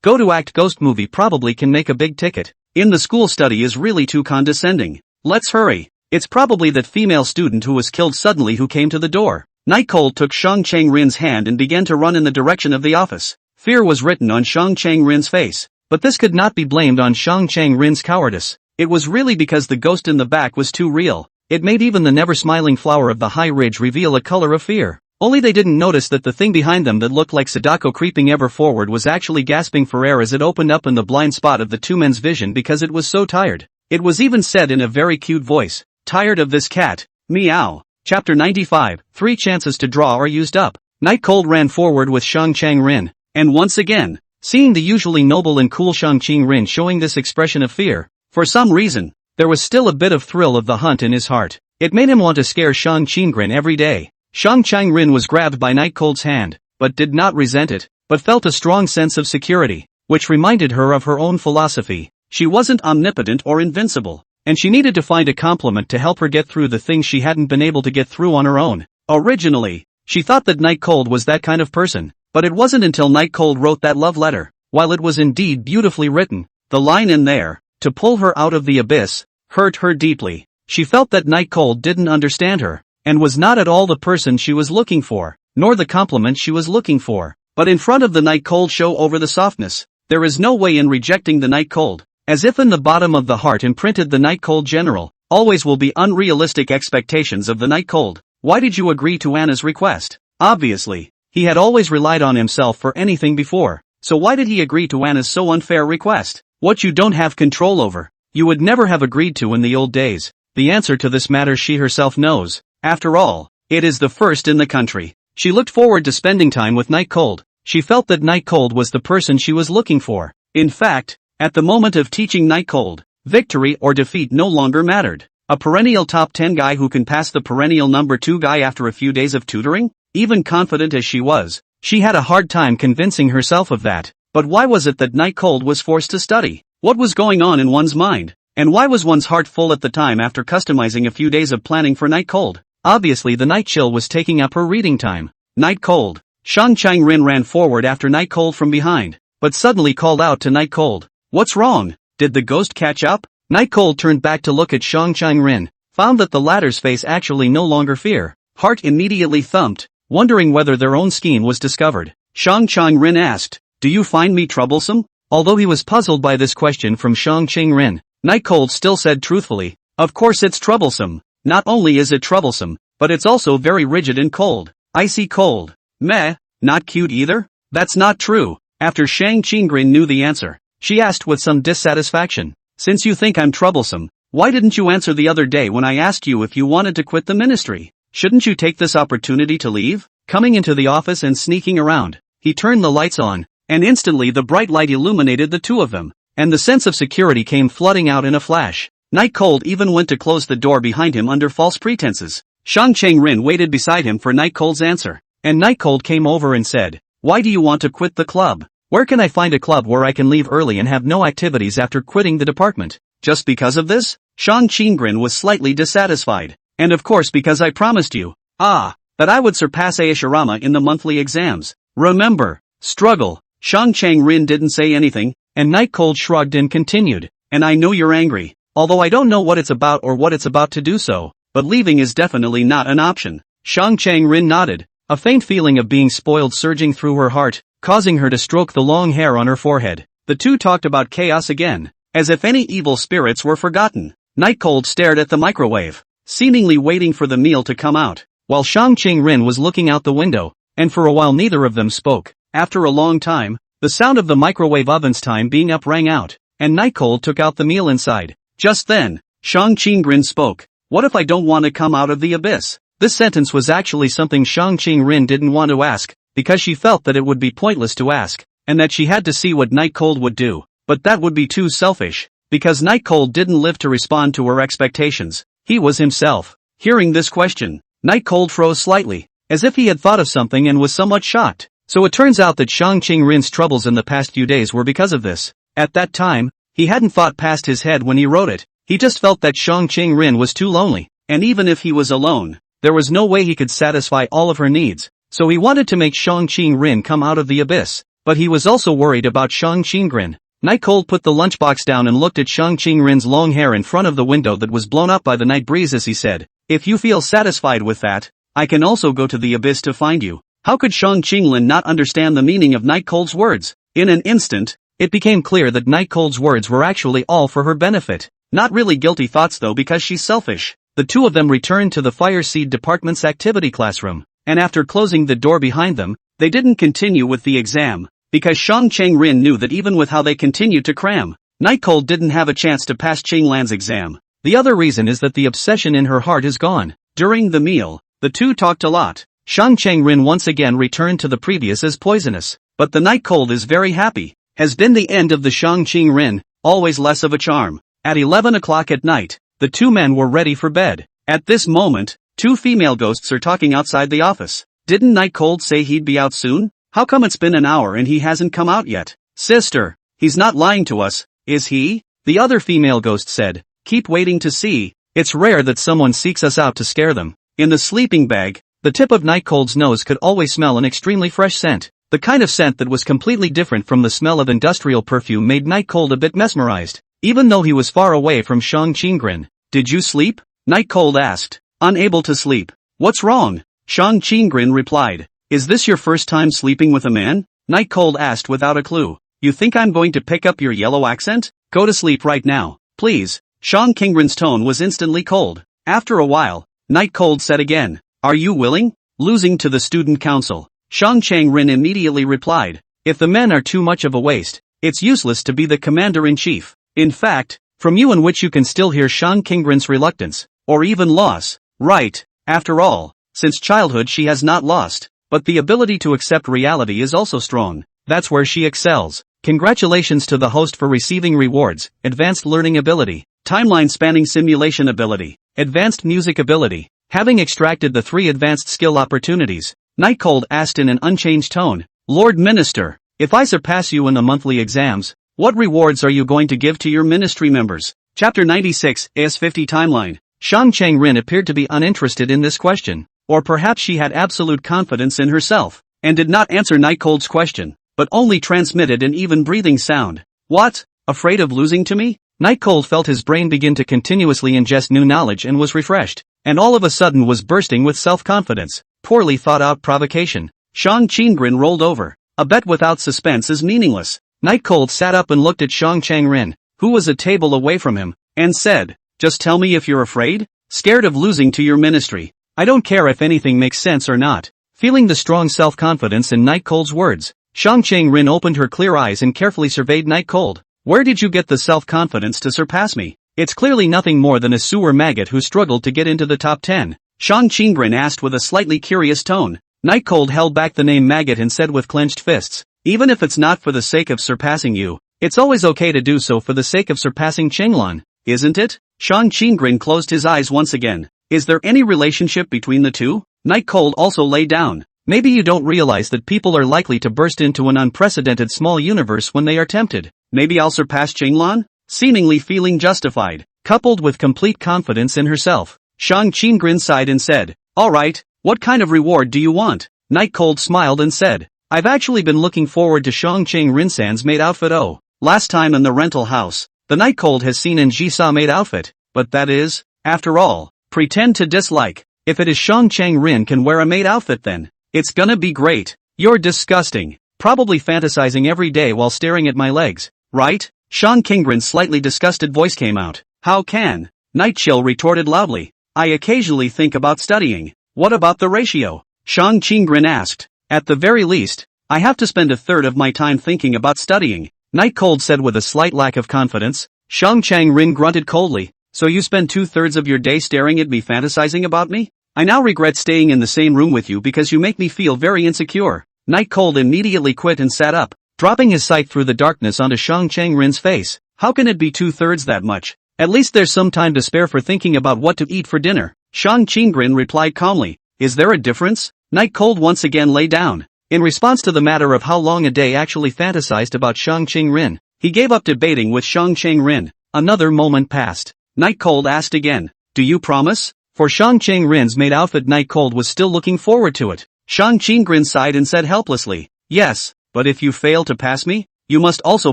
Go to act ghost movie probably can make a big ticket. In the school study is really too condescending. Let's hurry. It's probably that female student who was killed suddenly who came to the door. Night Cold took Shang Chang-rin's hand and began to run in the direction of the office. Fear was written on Shang Chang-rin's face. But this could not be blamed on Shang Chang-rin's cowardice. It was really because the ghost in the back was too real. It made even the never-smiling flower of the high ridge reveal a color of fear. Only they didn't notice that the thing behind them that looked like Sadako creeping ever forward was actually gasping for air as it opened up in the blind spot of the two men's vision because it was so tired. It was even said in a very cute voice, "Tired of this cat, meow." Chapter 95, 3 chances to draw are used up. Night Cold ran forward with Shang Chang-rin, and once again, seeing the usually noble and cool Shang Chang-rin showing this expression of fear, for some reason, there was still a bit of thrill of the hunt in his heart. It made him want to scare Shang Chang-rin every day. Shang Chang-rin was grabbed by Night Cold's hand, but did not resent it, but felt a strong sense of security, which reminded her of her own philosophy. She wasn't omnipotent or invincible, and she needed to find a complement to help her get through the things she hadn't been able to get through on her own. Originally, she thought that Night Cold was that kind of person, but it wasn't until Night Cold wrote that love letter. While it was indeed beautifully written, the line in there, "to pull her out of the abyss," hurt her deeply. She felt that Night Cold didn't understand her, and was not at all the person she was looking for, nor the compliment she was looking for. But in front of the Night Cold show over the softness, there is no way in rejecting the Night Cold. As if in the bottom of the heart imprinted the Night Cold general, always will be unrealistic expectations of the Night Cold. Why did you agree to Anna's request? Obviously, he had always relied on himself for anything before, so why did he agree to Anna's so unfair request? What you don't have control over, you would never have agreed to in the old days. The answer to this matter she herself knows. After all, it is the first in the country. She looked forward to spending time with Night Cold. She felt that Night Cold was the person she was looking for. In fact, at the moment of teaching Night Cold, victory or defeat no longer mattered. A perennial top 10 guy who can pass the perennial number 2 guy after a few days of tutoring? Even confident as she was, she had a hard time convincing herself of that. But why was it that Night Cold was forced to study? What was going on in one's mind? And why was one's heart full at the time after customizing a few days of planning for Night Cold? Obviously the Night Chill was taking up her reading time. Night Cold. Shang Chang-rin ran forward after Night Cold from behind, but suddenly called out to Night Cold. What's wrong? Did the ghost catch up? Night Cold turned back to look at Shang Chang-rin, found that the latter's face actually no longer fear. Heart immediately thumped, wondering whether their own scheme was discovered. Shang Chang-rin asked, "Do you find me troublesome?" Although he was puzzled by this question from Shang Chang-rin, Night Cold still said truthfully, "Of course it's troublesome. Not only is it troublesome, but it's also very rigid and cold. Icy cold. Meh, not cute either?" That's not true. After Shang Chang-rin knew the answer, she asked with some dissatisfaction, "Since you think I'm troublesome, why didn't you answer the other day when I asked you if you wanted to quit the ministry? Shouldn't you take this opportunity to leave?" Coming into the office and sneaking around, he turned the lights on, and instantly the bright light illuminated the two of them, and the sense of security came flooding out in a flash. Night Cold even went to close the door behind him under false pretenses. Shang Chang-rin waited beside him for Night Cold's answer, and Night Cold came over and said, "Why do you want to quit the club? Where can I find a club where I can leave early and have no activities after quitting the department?" Just because of this? Shang Chang-rin was slightly dissatisfied. "And of course because I promised you, that I would surpass Aishirama in the monthly exams. Remember, struggle." Shang Chang-rin didn't say anything, and Night Cold shrugged and continued, "And I know you're angry, although I don't know what it's about or what it's about to do so, but leaving is definitely not an option." Shang Chang-rin nodded, a faint feeling of being spoiled surging through her heart, causing her to stroke the long hair on her forehead. The two talked about chaos again, as if any evil spirits were forgotten. Night Cold stared at the microwave, seemingly waiting for the meal to come out, while Shang Chang-rin was looking out the window, and for a while neither of them spoke. After a long time, the sound of the microwave oven's time being up rang out, and Night Cold took out the meal inside. Just then, Shang Qingren spoke. What if I don't want to come out of the abyss? This sentence was actually something Shang Qingren didn't want to ask, because she felt that it would be pointless to ask, and that she had to see what Night Cold would do. But that would be too selfish, because Night Cold didn't live to respond to her expectations. He was himself. Hearing this question, Night Cold froze slightly, as if he had thought of something and was somewhat shocked. So it turns out that Shang Qingren's troubles in the past few days were because of this. At that time, he hadn't thought past his head when he wrote it. He just felt that Shang Qingren was too lonely, and even if he was alone, there was no way he could satisfy all of her needs. So he wanted to make Shang Qingren come out of the abyss. But he was also worried about Shang Qingren. Night Cold put the lunchbox down and looked at Shang Qingren's long hair in front of the window that was blown up by the night breeze as he said, "If you feel satisfied with that, I can also go to the abyss to find you." How could Shang Qingren not understand the meaning of Night Cold's words? In an instant, it became clear that Night Cold's words were actually all for her benefit. Not really guilty thoughts though, because she's selfish. The two of them returned to the Fire Seed Department's activity classroom, and after closing the door behind them, they didn't continue with the exam, because Shang Qingren knew that even with how they continued to cram, Night Cold didn't have a chance to pass Qinglan's exam. The other reason is that the obsession in her heart is gone. During the meal, the two talked a lot. Shang Qingren once again returned to the previous as poisonous, but the Night Cold is very happy. Has been the end of the Shang Qingren, always less of a charm. At 11 o'clock at night, the two men were ready for bed. At this moment, two female ghosts are talking outside the office. Didn't Night Cold say he'd be out soon? How come it's been an hour and he hasn't come out yet? Sister, he's not lying to us, is he? The other female ghost said, keep waiting to see. It's rare that someone seeks us out to scare them. In the sleeping bag, the tip of Night Cold's nose could always smell an extremely fresh scent. The kind of scent that was completely different from the smell of industrial perfume made Night Cold a bit mesmerized, even though he was far away from Shang Qingren. Did you sleep? Night Cold asked. Unable to sleep. What's wrong? Shang Qingren replied. Is this your first time sleeping with a man? Night Cold asked without a clue. You think I'm going to pick up your yellow accent? Go to sleep right now, please. Shang Qingren's tone was instantly cold. After a while, Night Cold said again. Are you willing? Losing to the student council. Shang Qingren immediately replied. If the men are too much of a waste, it's useless to be the commander-in-chief. In fact, from you in which you can still hear Shang Qingren's reluctance, or even loss. Right, after all, since childhood she has not lost. But the ability to accept reality is also strong. That's where she excels. Congratulations to the host for receiving rewards, advanced learning ability, timeline spanning simulation ability, advanced music ability. Having extracted the 3 advanced skill opportunities, Night Cold asked in an unchanged tone, Lord Minister, if I surpass you in the monthly exams, what rewards are you going to give to your ministry members? Chapter 96, AS50 Timeline. Shang Qingren appeared to be uninterested in this question, or perhaps she had absolute confidence in herself, and did not answer Night Cold's question, but only transmitted an even breathing sound. What? Afraid of losing to me? Night Cold felt his brain begin to continuously ingest new knowledge and was refreshed, and all of a sudden was bursting with self-confidence. Poorly thought-out provocation. Shang Qingren rolled over. A bet without suspense is meaningless. Night Cold sat up and looked at Shang Qingren, who was a table away from him, and said, just tell me if you're afraid? Scared of losing to your ministry. I don't care if anything makes sense or not. Feeling the strong self-confidence in Night Cold's words, Shang Qingren opened her clear eyes and carefully surveyed Night Cold. Where did you get the self-confidence to surpass me? It's clearly nothing more than a sewer maggot who struggled to get into the top 10. Shang Qingren asked with a slightly curious tone. Night Cold held back the name maggot and said with clenched fists, even if it's not for the sake of surpassing you, it's always okay to do so for the sake of surpassing Qinglan, isn't it? Shang Qingren closed his eyes once again. Is there any relationship between the two? Night Cold also lay down. Maybe you don't realize that people are likely to burst into an unprecedented small universe when they are tempted. Maybe I'll surpass Qinglan? Seemingly feeling justified, coupled with complete confidence in herself, Shang Qingren sighed and said, alright, what kind of reward do you want? Night Cold smiled and said, I've actually been looking forward to Shang Qingren's maid outfit. Oh, last time in the rental house, the Night Cold has seen in Ji-sa maid outfit, but that is, after all, pretend to dislike. If it is Shang Qingren can wear a maid outfit then, it's gonna be great. You're disgusting. Probably fantasizing every day while staring at my legs, right? Shang Qingren's slightly disgusted voice came out. How can? Night Chill retorted loudly. I occasionally think about studying. What about the ratio? Shang Qingren asked. At the very least, I have to spend a third of my time thinking about studying, Night Cold said with a slight lack of confidence. Shang Chang Rin grunted coldly. So you spend 2/3 of your day staring at me fantasizing about me? I now regret staying in the same room with you because you make me feel very insecure. Night Cold immediately quit and sat up, dropping his sight through the darkness onto Shang Chang Rin's face. How can it be 2/3 that much? At least there's some time to spare for thinking about what to eat for dinner. Shang Rin replied calmly. Is there a difference? Night Cold once again lay down. In response to the matter of how long a day actually fantasized about Shang Rin, he gave up debating with Shang Rin. Another moment passed. Night Cold asked again. Do you promise? For Shang Rin's maid outfit, Night Cold was still looking forward to it. Shang Rin sighed and said helplessly. Yes, but if you fail to pass me, you must also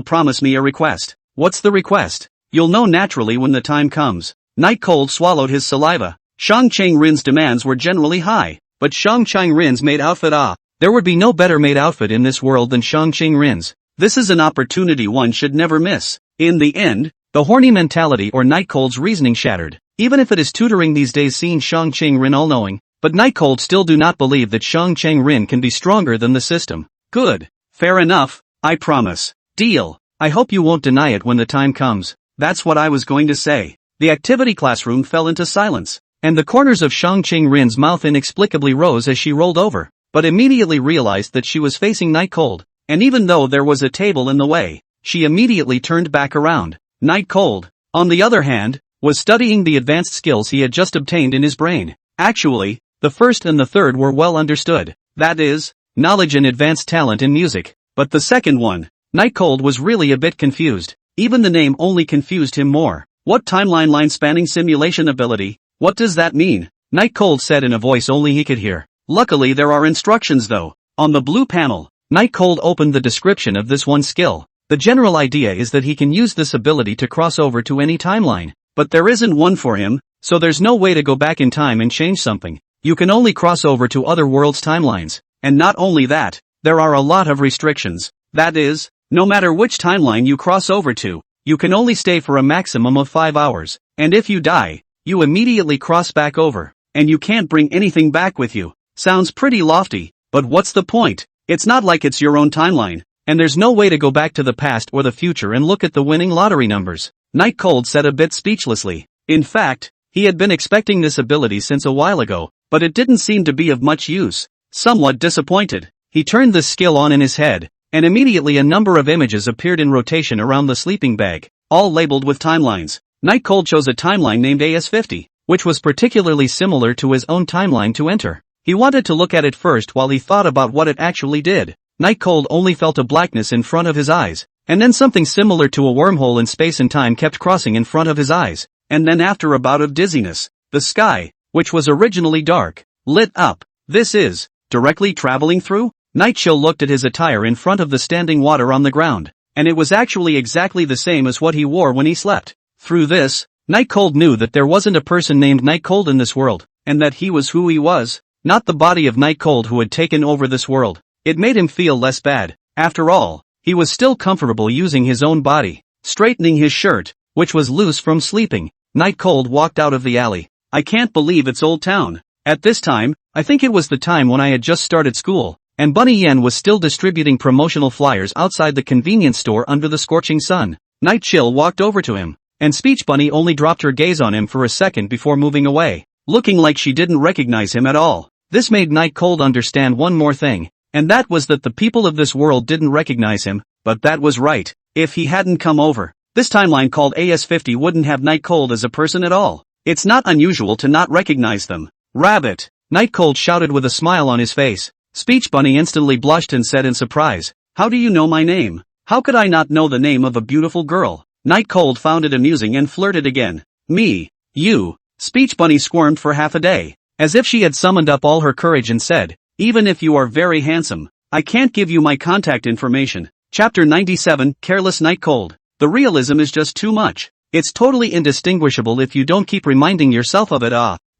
promise me a request. What's the request? You'll know naturally when the time comes. Night Cold swallowed his saliva. Shang Rin's demands were generally high, but Shang Rin's maid outfit there would be no better maid outfit in this world than Shang Rin's. This is an opportunity one should never miss. In the end, the horny mentality or Night Cold's reasoning shattered. Even if it is tutoring these days seeing Shang Rin all-knowing, but Night Cold still do not believe that Shang Rin can be stronger than the system. Good. Fair enough, I promise. Deal. I hope you won't deny it when the time comes. That's what I was going to say. The activity classroom fell into silence, and the corners of Shang Rin's mouth inexplicably rose as she rolled over, but immediately realized that she was facing Night Cold, and even though there was a table in the way, she immediately turned back around. Night Cold, on the other hand, was studying the advanced skills he had just obtained in his brain. Actually, the first and the third were well understood. That is, knowledge and advanced talent in music. But the second one, Night Cold was really a bit confused. Even the name only confused him more. What timeline line spanning simulation ability? What does that mean? Night Cold said in a voice only he could hear. Luckily there are instructions though. On the blue panel, Night Cold opened the description of this one skill. The general idea is that he can use this ability to cross over to any timeline. But there isn't one for him, so there's no way to go back in time and change something. You can only cross over to other worlds' timelines. And not only that, there are a lot of restrictions. That is, no matter which timeline you cross over to, you can only stay for a maximum of 5 hours. And if you die, you immediately cross back over. And you can't bring anything back with you. Sounds pretty lofty, but what's the point? It's not like it's your own timeline. And there's no way to go back to the past or the future and look at the winning lottery numbers. Night Cold said a bit speechlessly. In fact, he had been expecting this ability since a while ago, but it didn't seem to be of much use. Somewhat disappointed, he turned this skill on in his head, and immediately a number of images appeared in rotation around the sleeping bag, all labeled with timelines. Night Cold chose a timeline named AS50, which was particularly similar to his own timeline to enter. He wanted to look at it first while he thought about what it actually did. Night Cold only felt a blackness in front of his eyes, and then something similar to a wormhole in space and time kept crossing in front of his eyes, and then after a bout of dizziness, the sky, which was originally dark, lit up. This is, directly traveling through? Night Chill looked at his attire in front of the standing water on the ground, and it was actually exactly the same as what he wore when he slept. Through this, Night Cold knew that there wasn't a person named Night Cold in this world, and that he was who he was, not the body of Night Cold who had taken over this world. It made him feel less bad. After all, he was still comfortable using his own body. Straightening his shirt, which was loose from sleeping, Night Cold walked out of the alley. I can't believe it's Old Town. At this time, I think it was the time when I had just started school, and Bunny Yen was still distributing promotional flyers outside the convenience store under the scorching sun. Night Chill walked over to him, and Speech Bunny only dropped her gaze on him for a second before moving away, looking like she didn't recognize him at all. This made Night Cold understand one more thing. And that was that the people of this world didn't recognize him, but that was right. If he hadn't come over, this timeline called AS50 wouldn't have Night Cold as a person at all. It's not unusual to not recognize them. Rabbit! Night Cold shouted with a smile on his face. Speech Bunny instantly blushed and said in surprise, how do you know my name? How could I not know the name of a beautiful girl? Night Cold found it amusing and flirted again. Me. You. Speech Bunny squirmed for half a day, as if she had summoned up all her courage and said, even if you are very handsome, I can't give you my contact information. Chapter 97, Careless Night Cold. The realism is just too much. It's totally indistinguishable if you don't keep reminding yourself of it.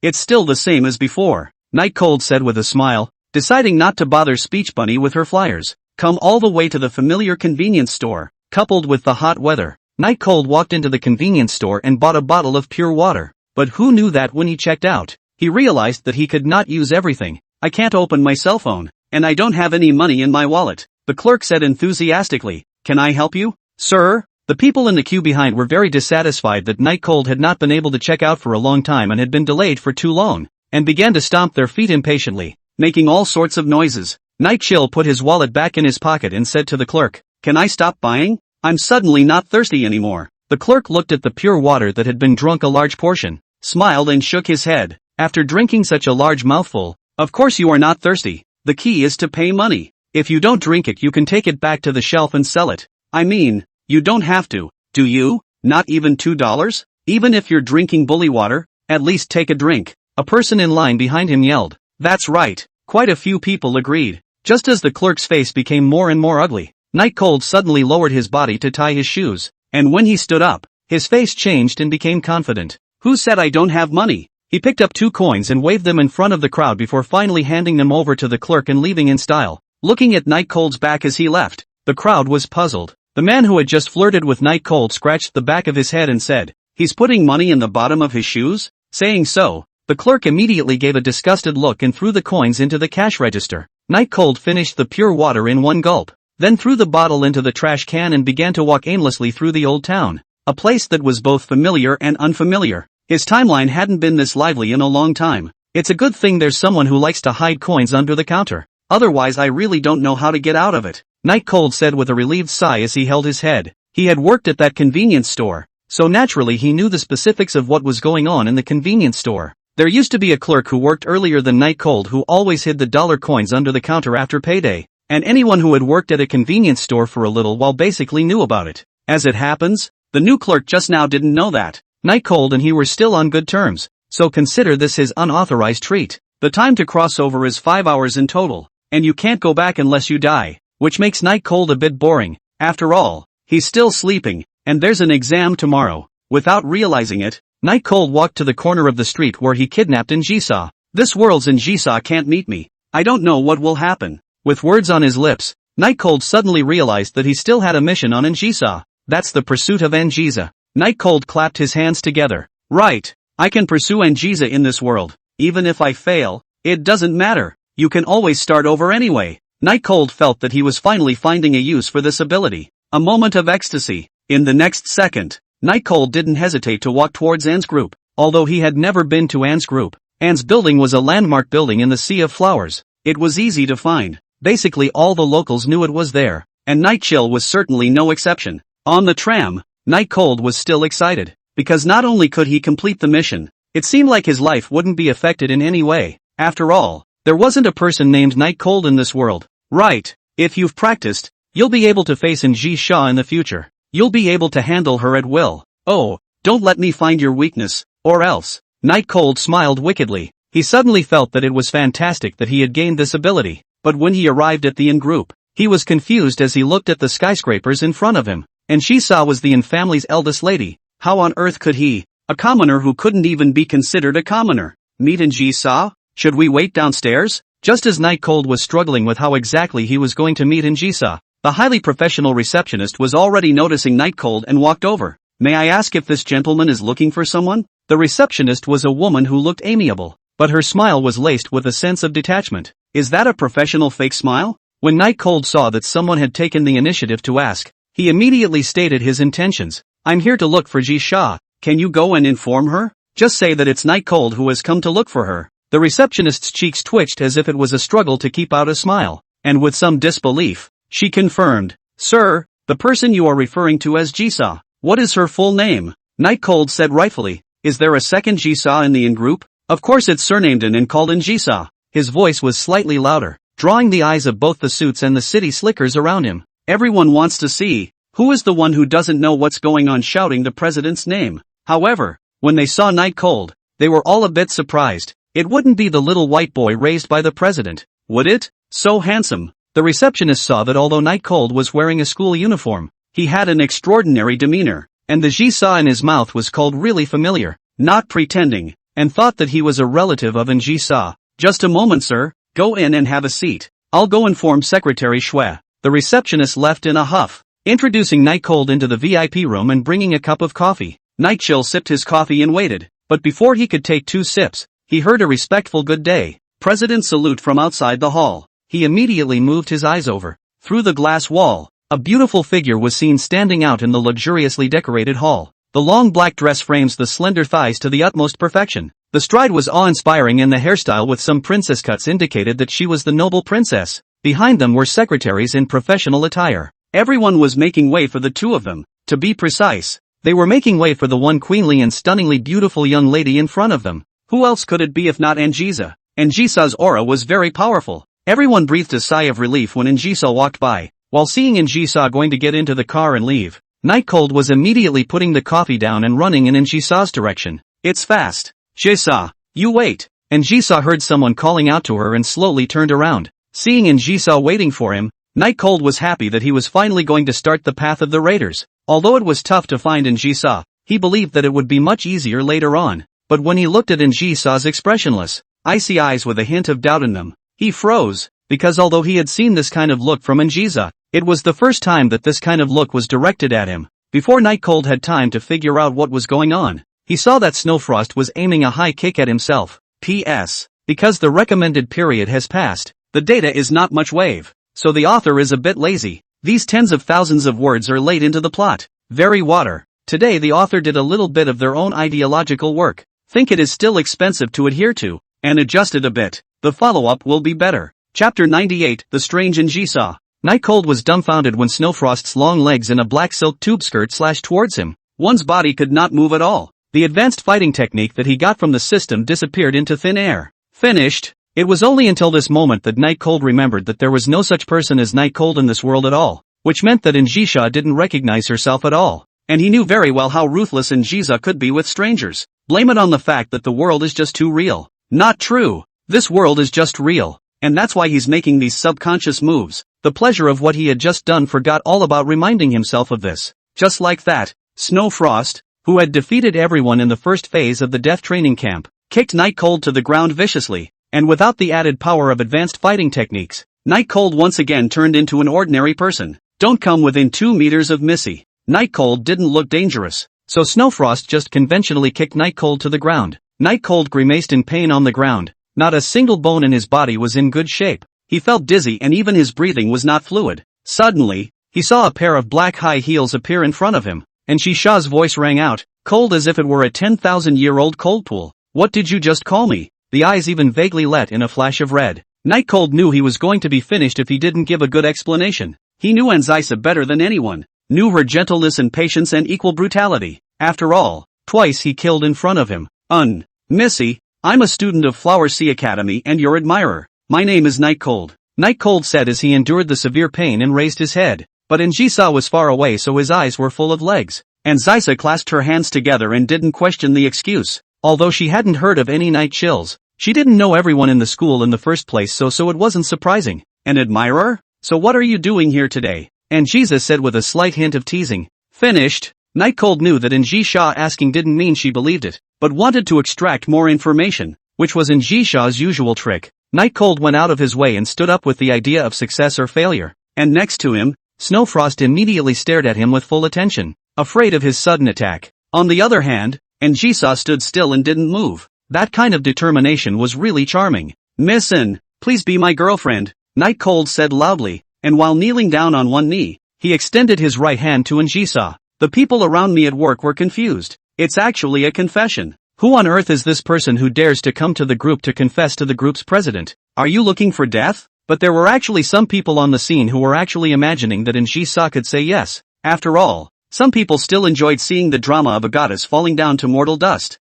It's still the same as before, Night Cold said with a smile, deciding not to bother Speech Bunny with her flyers. Come all the way to the familiar convenience store. Coupled with the hot weather, Night Cold walked into the convenience store and bought a bottle of pure water. But who knew that when he checked out, he realized that he could not use everything. I can't open my cell phone. and I don't have any money in my wallet," the clerk said enthusiastically. "Can I help you, sir?" The people in the queue behind were very dissatisfied that Night Cold had not been able to check out for a long time and had been delayed for too long, and began to stomp their feet impatiently, making all sorts of noises. Night Chill put his wallet back in his pocket and said to the clerk, "Can I stop buying? I'm suddenly not thirsty anymore." The clerk looked at the pure water that had been drunk a large portion, smiled and shook his head. "After drinking such a large mouthful, of course you are not thirsty. The key is to pay money. If you don't drink it you can take it back to the shelf and sell it. I mean, you don't have to, do you? Not even $2? Even if you're drinking bully water, at least take a drink." A person in line behind him yelled. "That's right." Quite a few people agreed. Just as the clerk's face became more and more ugly, Night Cold suddenly lowered his body to tie his shoes, and when he stood up, his face changed and became confident. "Who said I don't have money?" He picked up 2 coins and waved them in front of the crowd before finally handing them over to the clerk and leaving in style. Looking at Night Cold's back as he left, the crowd was puzzled. The man who had just flirted with Night Cold scratched the back of his head and said, "He's putting money in the bottom of his shoes?" Saying so, the clerk immediately gave a disgusted look and threw the coins into the cash register. Night Cold finished the pure water in one gulp, then threw the bottle into the trash can and began to walk aimlessly through the old town, a place that was both familiar and unfamiliar. His timeline hadn't been this lively in a long time. It's a good thing there's someone who likes to hide coins under the counter. Otherwise I really don't know how to get out of it, Night Cold said with a relieved sigh as he held his head. He had worked at that convenience store, so naturally he knew the specifics of what was going on in the convenience store. There used to be a clerk who worked earlier than Night Cold who always hid the dollar coins under the counter after payday, and anyone who had worked at a convenience store for a little while basically knew about it. As it happens, the new clerk just now didn't know that. Night Cold and he were still on good terms, so consider this his unauthorized treat. The time to cross over is 5 hours in total, and you can't go back unless you die, which makes Night Cold a bit boring. After all, he's still sleeping, and there's an exam tomorrow. Without realizing it, Night Cold walked to the corner of the street where he kidnapped Njisa. "This world's Njisa can't meet me. I don't know what will happen." With words on his lips, Night Cold suddenly realized that he still had a mission on Njisa. That's the pursuit of Njisa. Night Cold clapped his hands together. "Right, I can pursue Njisa in this world. Even if I fail, it doesn't matter. You can always start over anyway." Night Cold felt that he was finally finding a use for this ability. A moment of ecstasy. In the next second, Night Cold didn't hesitate to walk towards Anne's group. Although he had never been to Anne's group, Anne's building was a landmark building in the sea of flowers. It was easy to find. Basically all the locals knew it was there, and Night Chill was certainly no exception. On the tram, Night Cold was still excited, because not only could he complete the mission, it seemed like his life wouldn't be affected in any way. After all, there wasn't a person named Night Cold in this world. Right, if you've practiced, you'll be able to face Njisa in the future. You'll be able to handle her at will. "Oh, don't let me find your weakness, or else." Night Cold smiled wickedly. He suddenly felt that it was fantastic that he had gained this ability, but when he arrived at the inn group, he was confused as he looked at the skyscrapers in front of him. Njisa was the inn family's eldest lady. How on earth could he, a commoner who couldn't even be considered a commoner, meet Njisa? Should we wait downstairs? Just as Night Cold was struggling with how exactly he was going to meet Njisa, the highly professional receptionist was already noticing Night Cold and walked over. "May I ask if this gentleman is looking for someone?" The receptionist was a woman who looked amiable, but her smile was laced with a sense of detachment. Is that a professional fake smile? When Night Cold saw that someone had taken the initiative to ask, he immediately stated his intentions. "I'm here to look for Njisa. Can you go and inform her? Just say that it's Night Cold who has come to look for her." The receptionist's cheeks twitched as if it was a struggle to keep out a smile, and with some disbelief, she confirmed, "Sir, the person you are referring to as Njisa. What is her full name?" Night Cold said rightfully, "Is there a second Njisa in the inn group?" "Of course it's surnamed in and called Njisa." His voice was slightly louder, drawing the eyes of both the suits and the city slickers around him. Everyone wants to see, who is the one who doesn't know what's going on shouting the president's name. However, when they saw Night Cold, they were all a bit surprised. It wouldn't be the little white boy raised by the president, would it? So handsome. The receptionist saw that although Night Cold was wearing a school uniform, he had an extraordinary demeanor, and the Njisa in his mouth was called really familiar, not pretending, and thought that he was a relative of Njisa. "Just a moment, sir. Go in and have a seat. I'll go inform Secretary Shue." The receptionist left in a huff, introducing Night Cold into the VIP room and bringing a cup of coffee. Night Chill sipped his coffee and waited, but before he could take 2 sips, he heard a respectful "good day, President" salute from outside the hall. he immediately moved his eyes over. Through the glass wall, a beautiful figure was seen standing out in the luxuriously decorated hall. The long black dress frames the slender thighs to the utmost perfection. The stride was awe-inspiring and the hairstyle with some princess cuts indicated that she was the noble princess. Behind them were secretaries in professional attire. Everyone was making way for the two of them. To be precise, they were making way for the one queenly and stunningly beautiful young lady in front of them. Who else could it be if not Anjisa? Anjisa's aura was very powerful. Everyone breathed a sigh of relief when Anjisa walked by. While seeing Anjisa going to get into the car and leave, Night Cold was immediately putting the coffee down and running in Anjisa's direction. It's fast. Jisa, you wait. Anjisa heard someone calling out to her and slowly turned around. Seeing Anjisa waiting for him, Night Cold was happy that he was finally going to start the path of the raiders. Although it was tough to find Anjisa, he believed that it would be much easier later on. But when he looked at Anjisa's expressionless, icy eyes with a hint of doubt in them, he froze, because although he had seen this kind of look from Anjisa, it was the first time that this kind of look was directed at him. Before Night Cold had time to figure out what was going on, he saw that Snowfrost was aiming a high kick at himself. P.S. Because the recommended period has passed, the data is not much wave, so the author is a bit lazy. These tens of thousands of words are late into the plot. Very water. Today the author did a little bit of their own ideological work. Think it is still expensive to adhere to, and adjust it a bit. The follow-up will be better. Chapter 98, The Strange Anjisa. Night Cold was dumbfounded when Snowfrost's long legs in a black silk tube skirt slashed towards him. One's body could not move at all. The advanced fighting technique that he got from the system disappeared into thin air. Finished. It was only until this moment that Night Cold remembered that there was no such person as Night Cold in this world at all, which meant that Anjisa didn't recognize herself at all. And he knew very well how ruthless Anjisa could be with strangers. Blame it on the fact that the world is just too real. Not true. This world is just real. And that's why he's making these subconscious moves. The pleasure of what he had just done forgot all about reminding himself of this. Just like that, Snowfrost, who had defeated everyone in the first phase of the death training camp, kicked Night Cold to the ground viciously, and without the added power of advanced fighting techniques, Night Cold once again turned into an ordinary person. Don't come within 2 meters of Missy. Night Cold didn't look dangerous, so Snowfrost just conventionally kicked Night Cold to the ground. Night Cold grimaced in pain on the ground. Not a single bone in his body was in good shape. He felt dizzy and even his breathing was not fluid. Suddenly, he saw a pair of black high heels appear in front of him, and Shisha's voice rang out, cold as if it were a 10,000-year-old cold pool. What did you just call me? The eyes even vaguely lit in a flash of red. Night Cold knew he was going to be finished if he didn't give a good explanation. He knew Anjisa better than anyone, knew her gentleness and patience and equal brutality. After all, twice he killed in front of him. Missy, I'm a student of Flower Sea Academy and your admirer. My name is Night Cold. Night Cold said as he endured the severe pain and raised his head. But Anjisa was far away so his eyes were full of legs. Anjisa clasped her hands together and didn't question the excuse. Although she hadn't heard of any night chills, she didn't know everyone in the school in the first place so it wasn't surprising. An admirer? So what are you doing here today? Anjisa said with a slight hint of teasing. Finished. Night Cold knew that Anjisa asking didn't mean she believed it, but wanted to extract more information, which was Anjisa's usual trick. Night Cold went out of his way and stood up with the idea of success or failure. And next to him, Snowfrost immediately stared at him with full attention, afraid of his sudden attack. On the other hand, Anjisa stood still and didn't move. That kind of determination was really charming. Miss N, please be my girlfriend, Night Cold said loudly, and while kneeling down on one knee, he extended his right hand to Anjisa. The people around me at work were confused. It's actually a confession. Who on earth is this person who dares to come to the group to confess to the group's president? Are you looking for death? But there were actually some people on the scene who were actually imagining that Anjisa could say yes. After all, some people still enjoyed seeing the drama of a goddess falling down to mortal dust.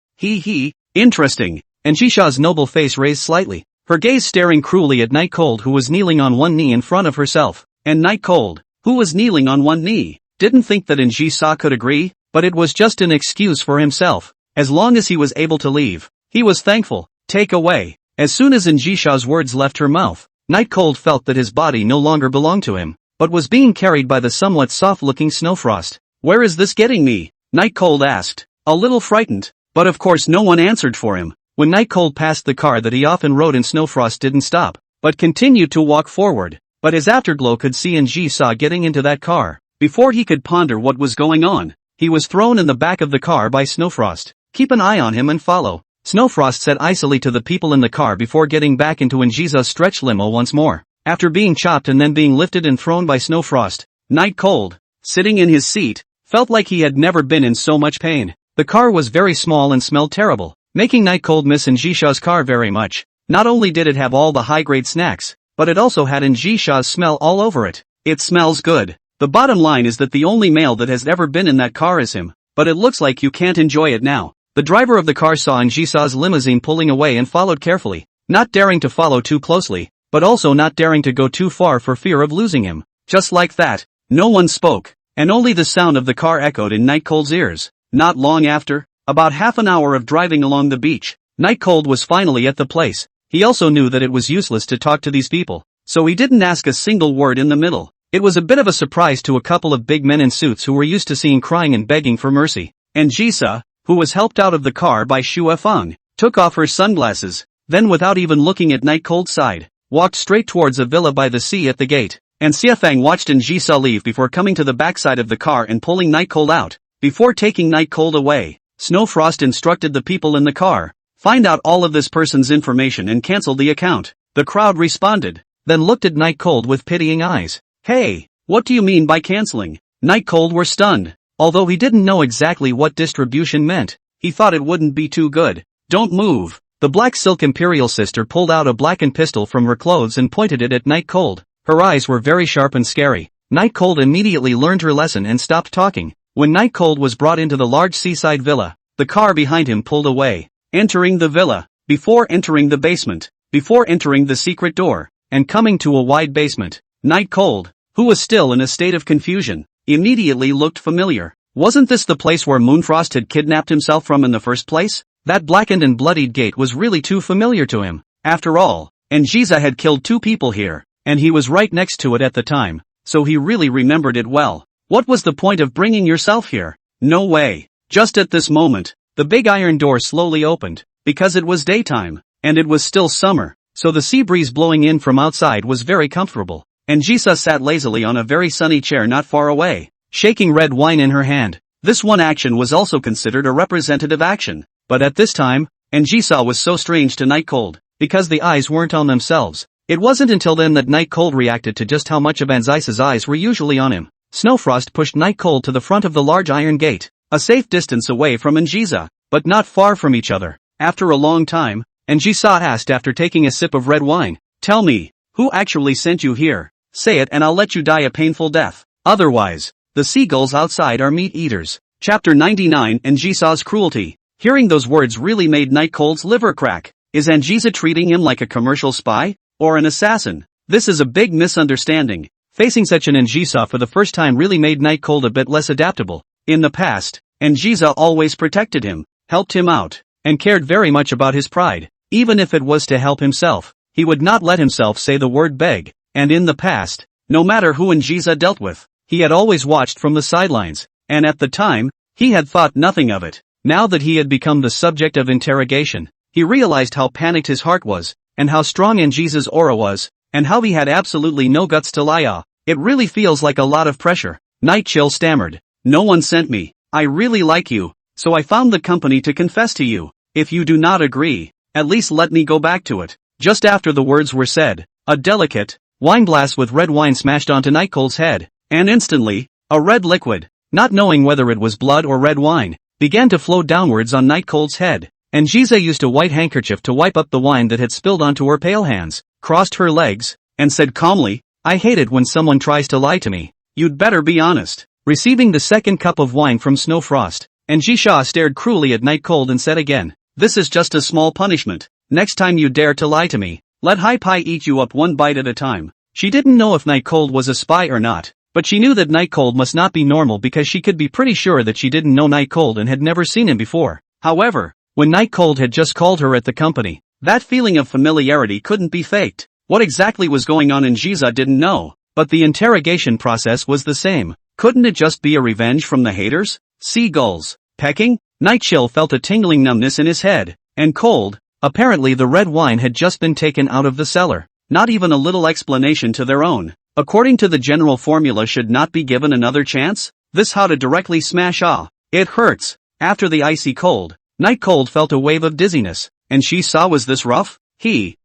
Interesting. Anjisha's noble face raised slightly, her gaze staring cruelly at Night Cold who was kneeling on one knee in front of herself. And Night Cold, who was kneeling on one knee, didn't think that Anjisa could agree, but it was just an excuse for himself. As long as he was able to leave, he was thankful. Take away. As soon as Anjisha's words left her mouth, Night Cold felt that his body no longer belonged to him, but was being carried by the somewhat soft-looking Snowfrost. Where is this getting me? Night Cold asked, a little frightened, but of course no one answered for him. When Night Cold passed the car that he often rode in, Snowfrost didn't stop, but continued to walk forward. But his afterglow could see Anjisa getting into that car. Before he could ponder what was going on, he was thrown in the back of the car by Snowfrost. Keep an eye on him and follow, Snowfrost said icily to the people in the car before getting back into Anjisa's stretch limo once more. After being chopped and then being lifted and thrown by Snowfrost, Night Cold, sitting in his seat, felt like he had never been in so much pain. The car was very small and smelled terrible, making Night Cold miss Njisha's car very much. Not only did it have all the high-grade snacks, but it also had Njisha's smell all over it. It smells good. The bottom line is that the only male that has ever been in that car is him, but it looks like you can't enjoy it now. The driver of the car saw Njisa's limousine pulling away and followed carefully, not daring to follow too closely, but also not daring to go too far for fear of losing him. Just like that, no one spoke, and only the sound of the car echoed in Night Cold's ears. Not long after, about half an hour of driving along the beach, Night Cold was finally at the place. He also knew that it was useless to talk to these people, so he didn't ask a single word in the middle. It was a bit of a surprise to a couple of big men in suits who were used to seeing crying and begging for mercy. And Jisa, who was helped out of the car by Xue Feng, took off her sunglasses, then without even looking at Night Cold's side, walked straight towards a villa by the sea at the gate. And Xiafang watched Njisa leave before coming to the backside of the car and pulling Night Cold out. Before taking Night Cold away, Snowfrost instructed the people in the car, find out all of this person's information and cancel the account. The crowd responded, then looked at Night Cold with pitying eyes. Hey, what do you mean by canceling? Night Cold were stunned. Although he didn't know exactly what distribution meant, he thought it wouldn't be too good. Don't move. The Black Silk Imperial Sister pulled out a blackened pistol from her clothes and pointed it at Night Cold. Her eyes were very sharp and scary. Night Cold immediately learned her lesson and stopped talking. When Night Cold was brought into the large seaside villa, the car behind him pulled away. Entering the villa, before entering the basement, before entering the secret door, and coming to a wide basement, Night Cold, who was still in a state of confusion, immediately looked familiar. Wasn't this the place where Moonfrost had kidnapped himself from in the first place? That blackened and bloodied gate was really too familiar to him. After all, Njisa had killed 2 people here, and he was right next to it at the time, so he really remembered it well. What was the point of bringing yourself here? No way. Just at this moment, the big iron door slowly opened, because it was daytime, and it was still summer, so the sea breeze blowing in from outside was very comfortable. Njisa sat lazily on a very sunny chair not far away, shaking red wine in her hand. This one action was also considered a representative action, but at this time, Njisa was so strange to Night Cold, because the eyes weren't on themselves. It wasn't until then that Night Cold reacted to just how much of Anzisa's eyes were usually on him. Snowfrost pushed Night Cold to the front of the large iron gate, a safe distance away from Njisa, but not far from each other. After a long time, Njisa asked after taking a sip of red wine, tell me, who actually sent you here? Say it and I'll let you die a painful death. Otherwise, the seagulls outside are meat eaters. Chapter 99 Njisa's cruelty. Hearing those words really made Night Cold's liver crack. Is Njisa treating him like a commercial spy? Or an assassin? This is a big misunderstanding. Facing such an Njisa for the first time really made Night Cold a bit less adaptable. In the past, Njisa always protected him, helped him out, and cared very much about his pride. Even if it was to help himself, he would not let himself say the word beg. And in the past, no matter who Njisa dealt with, he had always watched from the sidelines, and at the time, he had thought nothing of it. Now that he had become the subject of interrogation, he realized how panicked his heart was, and how strong Njisa's aura was, and how he had absolutely no guts to lie. It really feels like a lot of pressure. Night Chill stammered. No one sent me. I really like you, so I found the company to confess to you. If you do not agree, at least let me go back to it. Just after the words were said, a delicate wine glass with red wine smashed onto Night Cold's head, and instantly, a red liquid, not knowing whether it was blood or red wine, began to flow downwards on Night Cold's head. Njisa used a white handkerchief to wipe up the wine that had spilled onto her pale hands, crossed her legs, and said calmly, I hate it when someone tries to lie to me. You'd better be honest. Receiving the second cup of wine from Snowfrost, Njisa stared cruelly at Night Cold and said again, this is just a small punishment. Next time you dare to lie to me, let High Pie eat you up one bite at a time. She didn't know if Night Cold was a spy or not, but she knew that Night Cold must not be normal because she could be pretty sure that she didn't know Night Cold and had never seen him before. However, when Night Cold had just called her at the company, that feeling of familiarity couldn't be faked. What exactly was going on in Njisa didn't know, but the interrogation process was the same. Couldn't it just be a revenge from the haters? Seagulls. Pecking? Night Chill felt a tingling numbness in his head. And cold. Apparently the red wine had just been taken out of the cellar. Not even a little explanation to their own. According to the general formula should not be given another chance? This how to directly smash it hurts. After the icy cold, Night Cold felt a wave of dizziness. And she saw was this rough?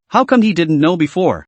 How come he didn't know before?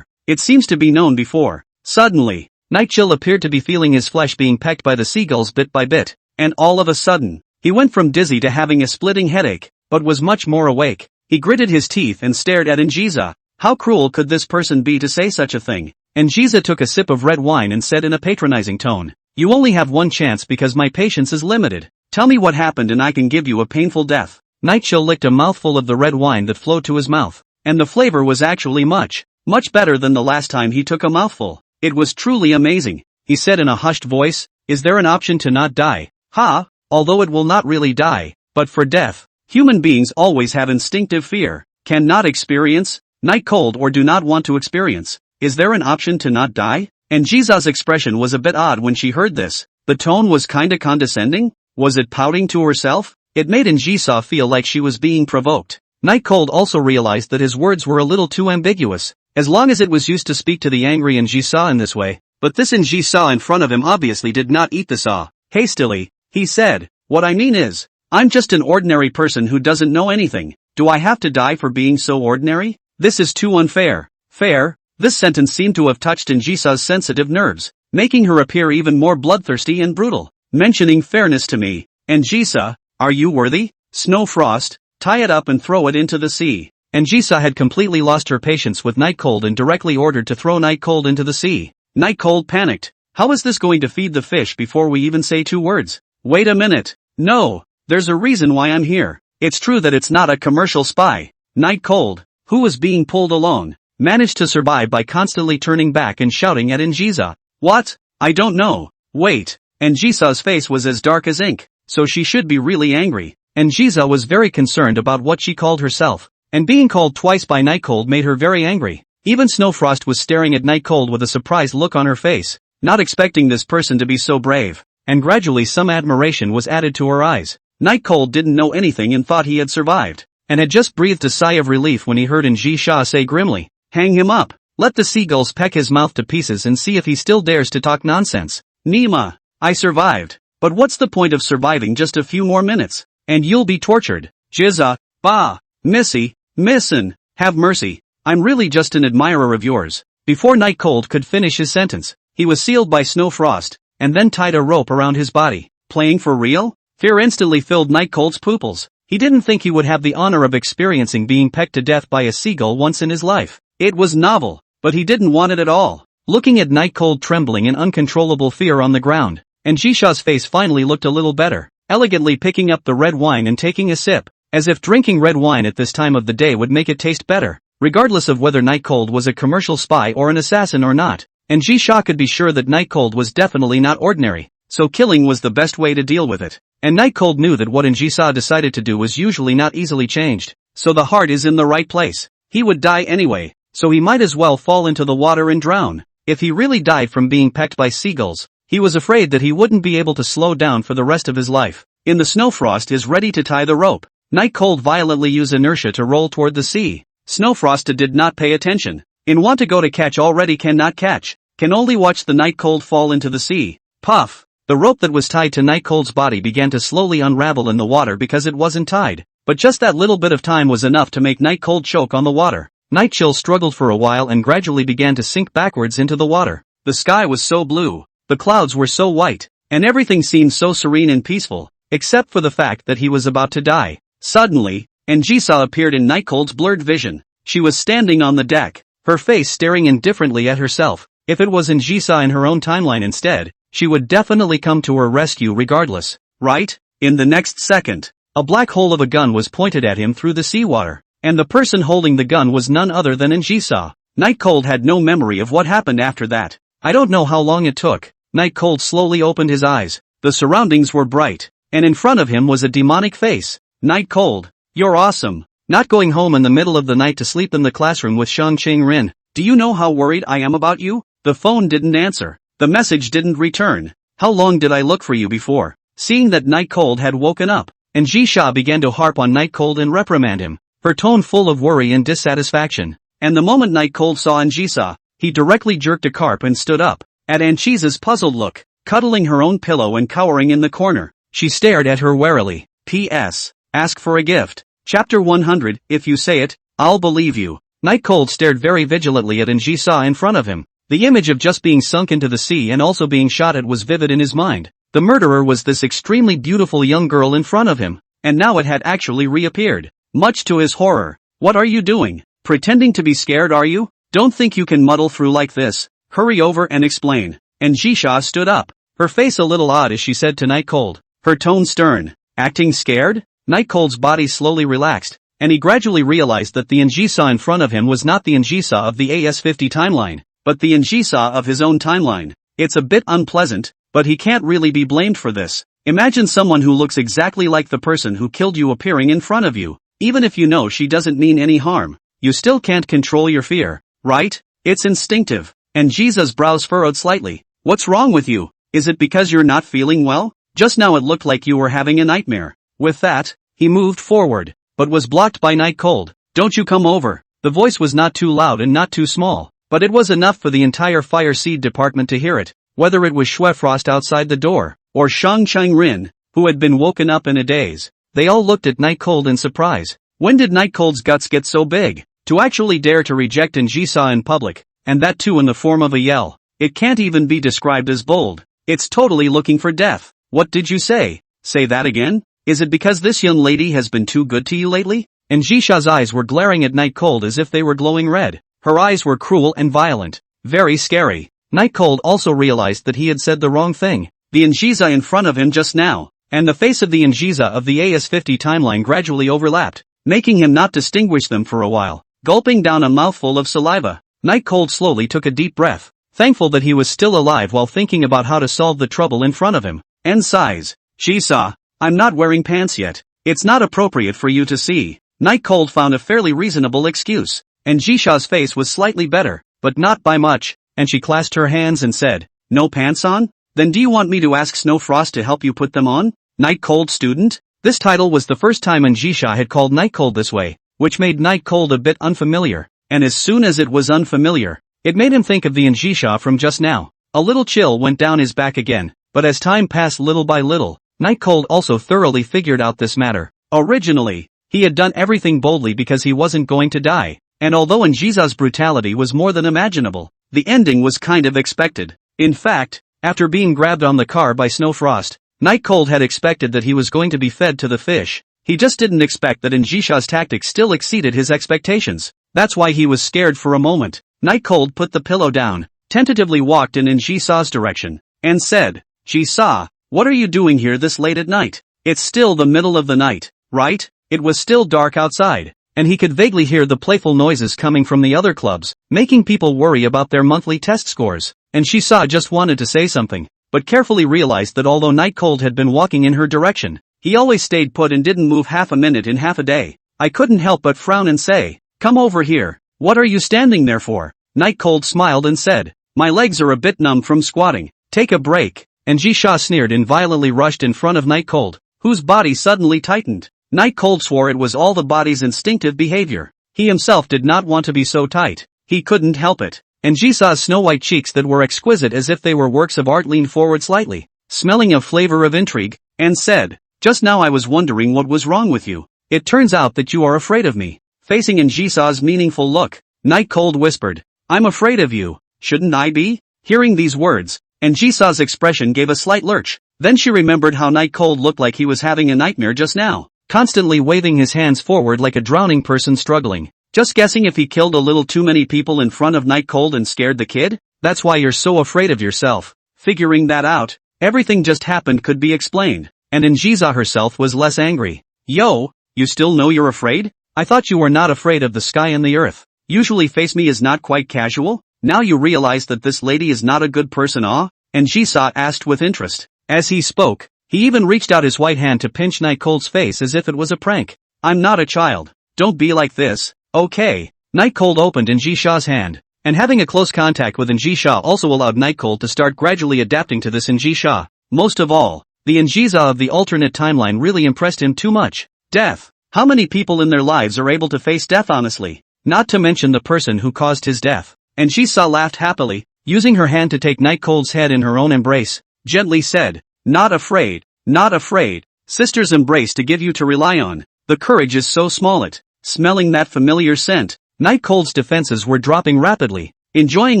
It seems to be known before. Suddenly, Night Chill appeared to be feeling his flesh being pecked by the seagulls bit by bit, and all of a sudden, he went from dizzy to having a splitting headache, but was much more awake. He gritted his teeth and stared at Anjisa. How cruel could this person be to say such a thing? Anjisa took a sip of red wine and said in a patronizing tone, "You only have one chance because my patience is limited. Tell me what happened and I can give you a painful death." Night Chill licked a mouthful of the red wine that flowed to his mouth, and the flavor was actually much better than the last time he took a mouthful. It was truly amazing. He said in a hushed voice, "Is there an option to not die?" "Ha, although it will not really die, but for death. Human beings always have instinctive fear, cannot experience, night cold or do not want to experience. Is there an option to not die?" And Jiza's expression was a bit odd when she heard this. The tone was kinda condescending? Was it pouting to herself? It made Anjisa feel like she was being provoked. Night Cold also realized that his words were a little too ambiguous, as long as it was used to speak to the angry Anjisa in this way. But this Anjisa in front of him obviously did not eat the saw. Hastily, he said, "What I mean is, I'm just an ordinary person who doesn't know anything. Do I have to die for being so ordinary? This is too unfair." Fair? This sentence seemed to have touched Anjisa's sensitive nerves, making her appear even more bloodthirsty and brutal. "Mentioning fairness to me, Anjisa, are you worthy? Snowfrost, tie it up and throw it into the sea." Anjisa had completely lost her patience with Night Cold and directly ordered to throw Night Cold into the sea. Night Cold panicked. How is this going to feed the fish before we even say 2 words? Wait a minute. No, there's a reason why I'm here. It's true that it's not a commercial spy. Night Cold, who was being pulled along, managed to survive by constantly turning back and shouting at Anjisa. "What? I don't know. Wait." Anjisa's face was as dark as ink, so she should be really angry. Anjisa was very concerned about what she called herself, and being called twice by Night Cold made her very angry. Even Snowfrost was staring at Night Cold with a surprised look on her face, not expecting this person to be so brave, and gradually some admiration was added to her eyes. Night Cold didn't know anything and thought he had survived, and had just breathed a sigh of relief when he heard Anjisa say grimly, "Hang him up. Let the seagulls peck his mouth to pieces and see if he still dares to talk nonsense." "Nima, I survived. But what's the point of surviving just a few more minutes? And you'll be tortured. Jiza, bah, Missy, missin, have mercy. I'm really just an admirer of yours." Before Night Cold could finish his sentence, he was sealed by Snowfrost, and then tied a rope around his body. Playing for real? Fear instantly filled Night Cold's pupils. He didn't think he would have the honor of experiencing being pecked to death by a seagull once in his life. It was novel, but he didn't want it at all. Looking at Night Cold trembling in uncontrollable fear on the ground, Anjisha's face finally looked a little better, elegantly picking up the red wine and taking a sip, as if drinking red wine at this time of the day would make it taste better. Regardless of whether Night Cold was a commercial spy or an assassin or not, Anjisha could be sure that Night Cold was definitely not ordinary, so killing was the best way to deal with it. And Night Cold knew that what Anjisa decided to do was usually not easily changed, so the heart is in the right place. He would die anyway, so he might as well fall into the water and drown. If he really died from being pecked by seagulls, he was afraid that he wouldn't be able to slow down for the rest of his life. In the Snowfrost is ready to tie the rope. Night Cold violently used inertia to roll toward the sea. Snowfrost did not pay attention. In want to go to catch already cannot catch, can only watch the Night Cold fall into the sea. Puff! The rope that was tied to Night Cold's body began to slowly unravel in the water because it wasn't tied, but just that little bit of time was enough to make Night Cold choke on the water. Night Chill struggled for a while and gradually began to sink backwards into the water. The sky was so blue, the clouds were so white, and everything seemed so serene and peaceful, except for the fact that he was about to die. Suddenly, Anjisa appeared in Night Cold's blurred vision. She was standing on the deck, her face staring indifferently at herself. If it was Anjisa in her own timeline instead, she would definitely come to her rescue regardless, right? In the next second, a black hole of a gun was pointed at him through the seawater, and the person holding the gun was none other than Anjisa. Night Cold had no memory of what happened after that. I don't know how long it took. Night Cold slowly opened his eyes. The surroundings were bright, and in front of him was a demonic face. Night Cold, you're awesome. Not going home in the middle of the night to sleep in the classroom with Shang Ching Rin. Do you know how worried I am about you? The phone didn't answer. The message didn't return. How long did I look for you before? Seeing that Night Cold had woken up, Anjisha began to harp on Night Cold and reprimand him, her tone full of worry and dissatisfaction. And the moment Night Cold saw Anjisa, he directly jerked a carp and stood up. At Anchisa's puzzled look, cuddling her own pillow and cowering in the corner, she stared at her warily. P.S. Ask for a gift. Chapter 100, if you say it, I'll believe you. Night Cold stared very vigilantly at Njisa in front of him. The image of just being sunk into the sea and also being shot at was vivid in his mind. The murderer was this extremely beautiful young girl in front of him, and now it had actually reappeared. Much to his horror. What are you doing? Pretending to be scared, are you? Don't think you can muddle through like this. Hurry over and explain. Njisa stood up, her face a little odd as she said to Night Cold, her tone stern. Acting scared? Night Cold's body slowly relaxed, and he gradually realized that the Njisa in front of him was not the Njisa of the AS50 timeline, but the Njisa of his own timeline. It's a bit unpleasant, but he can't really be blamed for this. Imagine someone who looks exactly like the person who killed you appearing in front of you. Even if you know she doesn't mean any harm, you still can't control your fear, right? It's instinctive. Njisa's brows furrowed slightly. What's wrong with you? Is it because you're not feeling well? Just now it looked like you were having a nightmare. With that, he moved forward, but was blocked by Night Cold. Don't you come over. The voice was not too loud and not too small, but it was enough for the entire Fire Seed department to hear it, whether it was Xue Frost outside the door, or Shang Rin, who had been woken up in a daze. They all looked at Night Cold in surprise. When did Night Cold's guts get so big? To actually dare to reject Njisa in public, and that too in the form of a yell. It can't even be described as bold. It's totally looking for death. What did you say? Say that again? Is it because this young lady has been too good to you lately? Njisa's eyes were glaring at Night Cold as if they were glowing red. Her eyes were cruel and violent. Very scary. Night Cold also realized that he had said the wrong thing. The Njisa in front of him just now, and the face of the Njisa of the AS50 timeline gradually overlapped, making him not distinguish them for a while. Gulping down a mouthful of saliva, Night Cold slowly took a deep breath, thankful that he was still alive while thinking about how to solve the trouble in front of him. And sighs. Njisa, I'm not wearing pants yet. It's not appropriate for you to see. Night Cold found a fairly reasonable excuse. Njisa's face was slightly better, but not by much, and she clasped her hands and said, no pants on? Then do you want me to ask Snow Frost to help you put them on? Night Cold student? This title was the first time Njisa had called Night Cold this way, which made Night Cold a bit unfamiliar, and as soon as it was unfamiliar, it made him think of the Njisa from just now. A little chill went down his back again, but as time passed little by little, Night Cold also thoroughly figured out this matter. Originally, he had done everything boldly because he wasn't going to die, and although Njisa's brutality was more than imaginable, the ending was kind of expected. In fact, after being grabbed on the car by Snow Frost, Night Cold had expected that he was going to be fed to the fish. He just didn't expect that Njisa's tactics still exceeded his expectations. That's why he was scared for a moment. Night Cold put the pillow down, tentatively walked in Njisa's direction, and said, Njisa, what are you doing here this late at night? It's still the middle of the night, right? It was still dark outside, and he could vaguely hear the playful noises coming from the other clubs, making people worry about their monthly test scores. And Njisa just wanted to say something, but carefully realized that although Night Cold had been walking in her direction, he always stayed put and didn't move half a minute in half a day. I couldn't help but frown and say, come over here. What are you standing there for? Night Cold smiled and said, my legs are a bit numb from squatting. Take a break. And Njisa sneered and violently rushed in front of Night Cold, whose body suddenly tightened. Night Cold swore it was all the body's instinctive behavior. He himself did not want to be so tight. He couldn't help it. And Njisa's snow-white cheeks that were exquisite as if they were works of art leaned forward slightly, smelling a flavor of intrigue, and said, just now I was wondering what was wrong with you. It turns out that you are afraid of me. Facing Njisa's meaningful look, Night Cold whispered, I'm afraid of you. Shouldn't I be? Hearing these words, Njisa's expression gave a slight lurch. Then she remembered how Night Cold looked like he was having a nightmare just now, constantly waving his hands forward like a drowning person struggling. Just guessing if he killed a little too many people in front of Night Cold and scared the kid? That's why you're so afraid of yourself. Figuring that out, everything just happened could be explained, and Njisa herself was less angry. Yo, you still know you're afraid? I thought you were not afraid of the sky and the earth. Usually face me is not quite casual? Now you realize that this lady is not a good person, ah? Njisa asked with interest. As he spoke, he even reached out his white hand to pinch Night Cold's face as if it was a prank. I'm not a child. Don't be like this. Okay. Night Cold opened Njisa's hand, and having a close contact with Njisa also allowed Night Cold to start gradually adapting to this Njisa. Most of all, the Njisa of the alternate timeline really impressed him too much. Death. How many people in their lives are able to face death honestly? Not to mention the person who caused his death. Njisa laughed happily, using her hand to take Night Cold's head in her own embrace, gently said, not afraid, not afraid. Sister's embrace to give you to rely on. The courage is so small it. Smelling that familiar scent, Night Cold's defenses were dropping rapidly, enjoying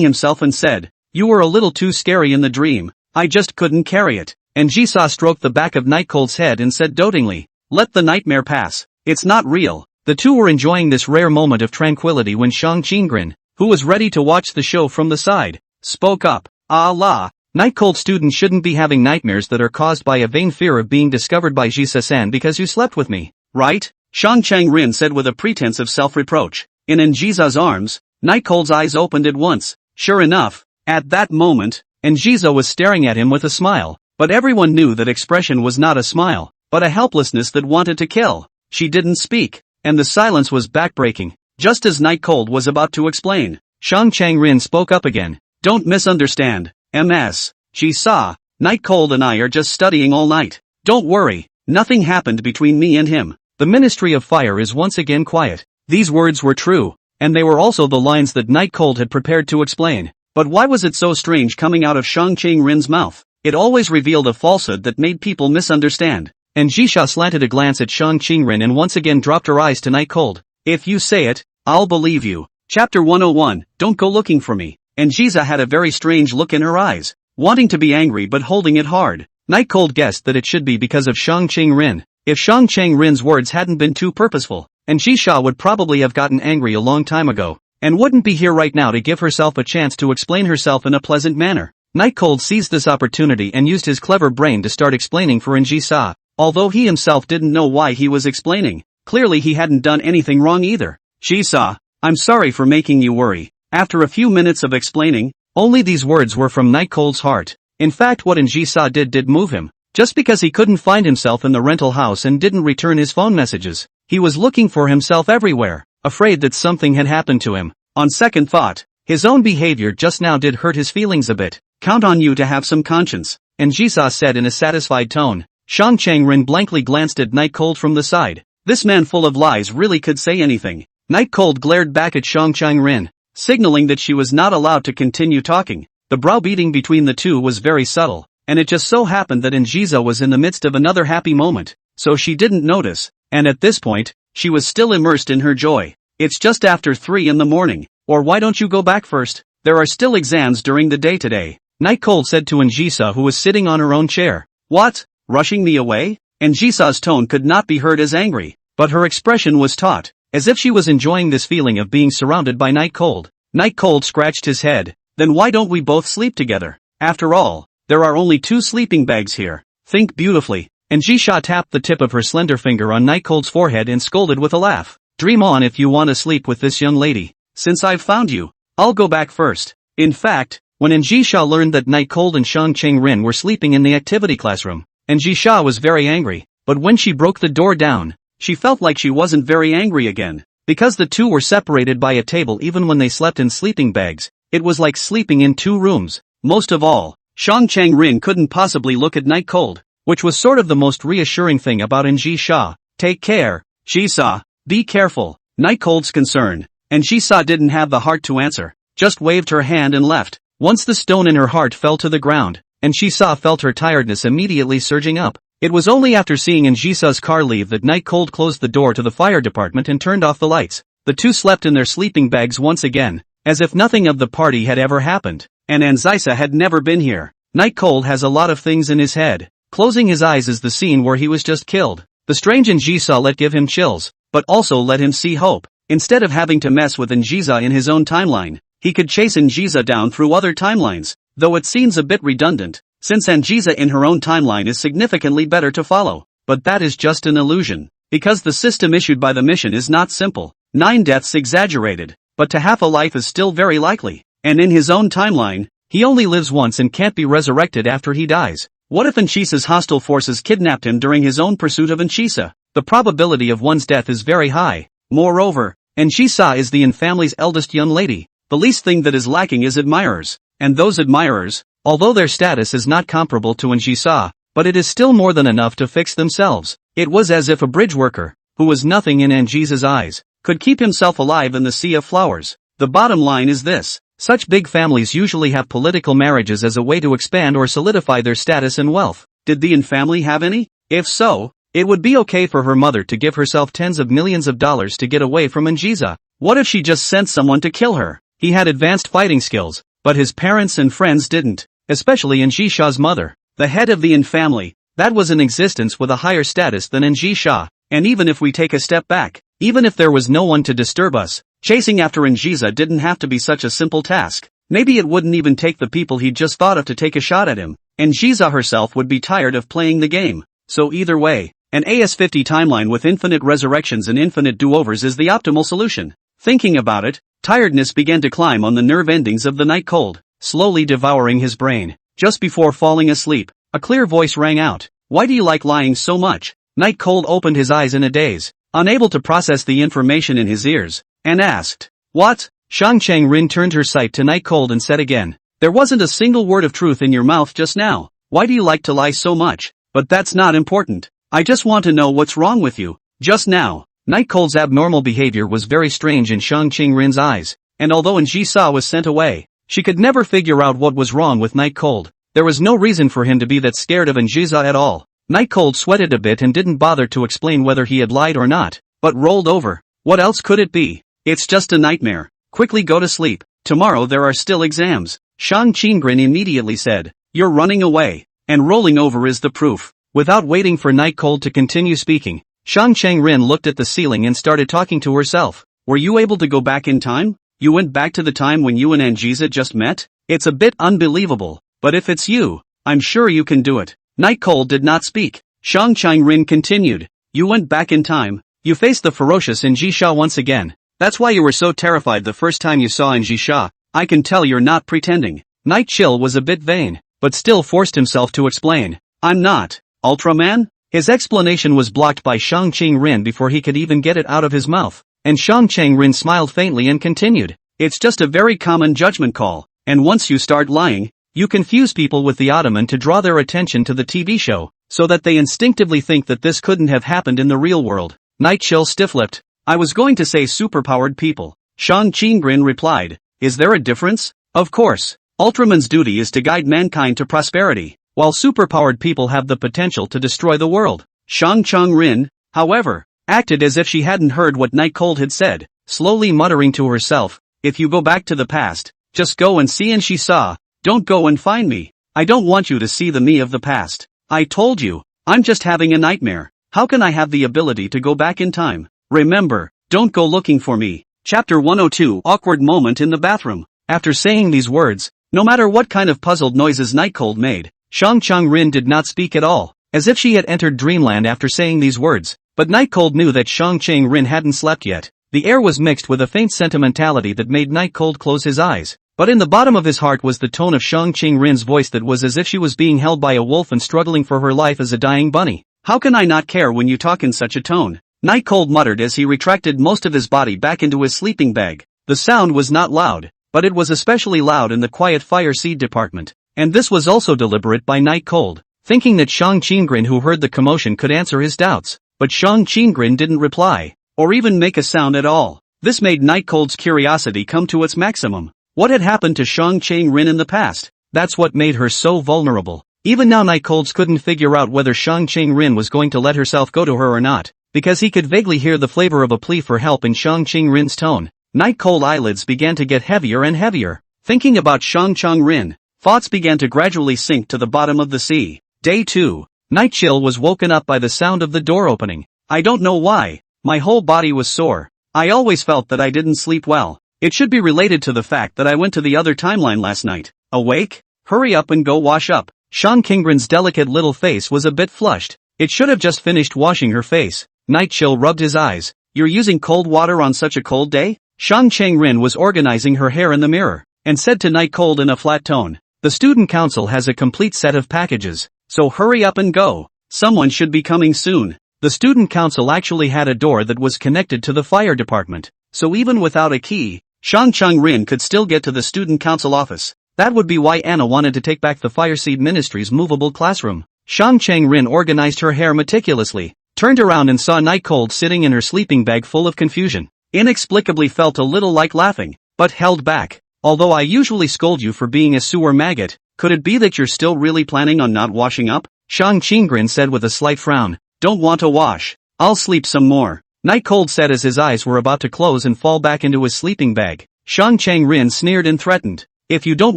himself, and said, "You were a little too scary in the dream, I just couldn't carry it." And Jisa stroked the back of Night Cold's head and said dotingly, "Let the nightmare pass, it's not real." The two were enjoying this rare moment of tranquility when Shang Qinggren, who was ready to watch the show from the side, spoke up. "Ah la, Night Cold students shouldn't be having nightmares that are caused by a vain fear of being discovered by Jisa-san because you slept with me, right?" Shang Chang-rin said with a pretense of self-reproach. In Njisa's arms, Night Cold's eyes opened at once. Sure enough, at that moment, Njisa was staring at him with a smile, but everyone knew that expression was not a smile, but a helplessness that wanted to kill. She didn't speak, and the silence was backbreaking. Just as Night Cold was about to explain, Shang Chang-rin spoke up again. "Don't misunderstand, MS. She saw, Night Cold and I are just studying all night. Don't worry, nothing happened between me and him." The Ministry of Fire is once again quiet. These words were true, and they were also the lines that Night Cold had prepared to explain. But why was it so strange coming out of Shang Chang-rin's mouth? It always revealed a falsehood that made people misunderstand. And Jisha slanted a glance at Shang Qingren and once again dropped her eyes to Night Cold. "If you say it, I'll believe you." Chapter 101, Don't Go Looking for Me. And Jisa had a very strange look in her eyes, wanting to be angry but holding it hard. Night Cold guessed that it should be because of Shang Qingren. If Shang Chang-rin's words hadn't been too purposeful, and Jisha would probably have gotten angry a long time ago, and wouldn't be here right now to give herself a chance to explain herself in a pleasant manner. Night Cold seized this opportunity and used his clever brain to start explaining for Njisa. Although he himself didn't know why he was explaining, clearly he hadn't done anything wrong either. "Jisa, I'm sorry for making you worry." After a few minutes of explaining, only these words were from Night Cold's heart. In fact, what Njisa did move him. Just because he couldn't find himself in the rental house and didn't return his phone messages, he was looking for himself everywhere, afraid that something had happened to him. On second thought, his own behavior just now did hurt his feelings a bit. "Count on you to have some conscience," Njisa said in a satisfied tone. Shang Chang-rin blankly glanced at Night Cold from the side. This man full of lies really could say anything. Night Cold glared back at Shang Chang-rin, signaling that she was not allowed to continue talking. The browbeating between the two was very subtle, and it just so happened that Njisa was in the midst of another happy moment, so she didn't notice, and at this point, she was still immersed in her joy. "It's just after 3 in the morning, or why don't you go back first? There are still exams during the day today," Night Cold said to Njisa, who was sitting on her own chair. "What? Rushing me away?" Njisa's tone could not be heard as angry, but her expression was taut, as if she was enjoying this feeling of being surrounded by Night Cold. Night Cold scratched his head. "Then why don't we both sleep together? After all, there are only 2 sleeping bags here. Think beautifully." Njisa tapped the tip of her slender finger on Night Cold's forehead and scolded with a laugh. "Dream on if you want to sleep with this young lady. Since I've found you, I'll go back first." In fact, when Njisa learned that Night Cold and Shang Chang-rin were sleeping in the activity classroom, Njisa was very angry, but when she broke the door down, she felt like she wasn't very angry again. Because the two were separated by a table even when they slept in sleeping bags, it was like sleeping in 2 rooms. Most of all, Shang Chang-rin couldn't possibly look at Night Cold, which was sort of the most reassuring thing about Njisa. "Take care, Jisa, be careful." Night Cold's concern, and Jisa didn't have the heart to answer, just waved her hand and left. Once the stone in her heart fell to the ground, and Jisa felt her tiredness immediately surging up. It was only after seeing Njisa's car leave that Night Cold closed the door to the fire department and turned off the lights. The two slept in their sleeping bags once again, as if nothing of the party had ever happened, and Nzisa had never been here. Night Cold has a lot of things in his head. Closing his eyes is the scene where he was just killed. The strange Njisa let give him chills, but also let him see hope. Instead of having to mess with Njisa in his own timeline, he could chase Njisa down through other timelines, though it seems a bit redundant, since Njisa in her own timeline is significantly better to follow. But that is just an illusion, because the system issued by the mission is not simple. 9 deaths exaggerated, but to half a life is still very likely, and in his own timeline, he only lives once and can't be resurrected after he dies. What if Nchisa's hostile forces kidnapped him during his own pursuit of Nchisa? The probability of one's death is very high. Moreover, Nchisa is the Yin family's eldest young lady. The least thing that is lacking is admirers, and those admirers, although their status is not comparable to Nchisa, but it is still more than enough to fix themselves. It was as if a bridge worker, who was nothing in Nchisa's eyes, could keep himself alive in the sea of flowers. The bottom line is this: such big families usually have political marriages as a way to expand or solidify their status and wealth. Did the Yin family have any? If so, It would be okay for her mother to give herself tens of millions of dollars to get away from Anjiza. What if she just sent someone to kill her? He had advanced fighting skills, but his parents and friends didn't, especially Anjisha's mother. The head of the An family, that was in existence with a higher status than Anjisha. And even if we take a step back, even if there was no one to disturb us, chasing after Anjiza didn't have to be such a simple task. Maybe it wouldn't even take the people he'd just thought of to take a shot at him. Anjiza herself would be tired of playing the game. So either way, an AS50 timeline with infinite resurrections and infinite do-overs is the optimal solution. Thinking about it, tiredness began to climb on the nerve endings of the night cold, slowly devouring his brain. Just before falling asleep, a clear voice rang out. Why do you like lying so much? Night cold opened his eyes in a daze, unable to process the information in his ears, and asked, What? Shang Chang Rin turned her sight to Night Cold and said again, There wasn't a single word of truth in your mouth just now. Why do you like to lie so much? But that's not important. I just want to know what's wrong with you. Just now. Night Cold's abnormal behavior was very strange in Shang Chang Rin's eyes, and although Anjisa was sent away, she could never figure out what was wrong with Night Cold. There was no reason for him to be that scared of Anjisa at all. Night Cold sweated a bit and didn't bother to explain whether he had lied or not, but rolled over. What else could it be? It's just a nightmare. Quickly go to sleep. Tomorrow there are still exams. Shang Qingren immediately said, You're running away. And rolling over is the proof. Without waiting for Night Cold to continue speaking, Shang Changren looked at the ceiling and started talking to herself. Were you able to go back in time? You went back to the time when you and Anjiza just met? It's a bit unbelievable, but if it's you, I'm sure you can do it. Night Cold did not speak. Shang Changren continued. You went back in time. You faced the ferocious Anjisha once again. That's why you were so terrified the first time you saw Anjisha. I can tell you're not pretending. Night Chill was a bit vain, but still forced himself to explain. I'm not. Ultraman? His explanation was blocked by Shang Qingren before he could even get it out of his mouth, and Shang Qingren smiled faintly and continued. It's just a very common judgment call, and once you start lying, you confuse people with the Ottoman to draw their attention to the TV show, so that they instinctively think that this couldn't have happened in the real world. Night Chill stiff-lipped. I was going to say superpowered people. Shang Qingren replied. Is there a difference? Of course. Ultraman's duty is to guide mankind to prosperity, while superpowered people have the potential to destroy the world. Shang Changren, however, acted as if she hadn't heard what Night Cold had said, slowly muttering to herself, if you go back to the past, just go and see, and she saw. Don't go and find me. I don't want you to see the me of the past. I told you, I'm just having a nightmare. How can I have the ability to go back in time? Remember, don't go looking for me. Chapter 102 Awkward moment in the bathroom. After saying these words, no matter what kind of puzzled noises Night Cold made, Shang Changren did not speak at all, as if she had entered dreamland after saying these words. But Night Cold knew that Shang Changren hadn't slept yet. The air was mixed with a faint sentimentality that made Night Cold close his eyes. But in the bottom of his heart was the tone of Shang Qingren's voice that was as if she was being held by a wolf and struggling for her life as a dying bunny. How can I not care when you talk in such a tone? Night Cold muttered as he retracted most of his body back into his sleeping bag. The sound was not loud, but it was especially loud in the quiet fire seed department. And this was also deliberate by Night Cold, thinking that Shang Qingren, who heard the commotion, could answer his doubts. But Shang Qingren didn't reply, or even make a sound at all. This made Night Cold's curiosity come to its maximum. What had happened to Shang Changren in the past? That's what made her so vulnerable. Even now Night Cold couldn't figure out whether Shang Changren was going to let herself go to her or not, because he could vaguely hear the flavor of a plea for help in Shang Changren's tone. Night Cold eyelids began to get heavier and heavier. Thinking about Shang Changren, thoughts began to gradually sink to the bottom of the sea. Day 2. Night Chill was woken up by the sound of the door opening. I don't know why. My whole body was sore. I always felt that I didn't sleep well. It should be related to the fact that I went to the other timeline last night. Awake? Hurry up and go wash up. Shang Qingren's delicate little face was a bit flushed. It should have just finished washing her face. Night Chill rubbed his eyes. You're using cold water on such a cold day? Shang Changren was organizing her hair in the mirror, and said to Night Cold in a flat tone, the student council has a complete set of packages, so hurry up and go. Someone should be coming soon. The student council actually had a door that was connected to the fire department, so even without a key, Shang Changren could still get to the student council office. That would be why Anna wanted to take back the Fireseed Ministry's movable classroom. Shang Changren organized her hair meticulously, turned around and saw Night Cold sitting in her sleeping bag full of confusion. Inexplicably felt a little like laughing, but held back. Although I usually scold you for being a sewer maggot, could it be that you're still really planning on not washing up? Shang Qingren said with a slight frown. Don't want to wash. I'll sleep some more. Night Cold said as his eyes were about to close and fall back into his sleeping bag. Shang Chang-rin sneered and threatened. If you don't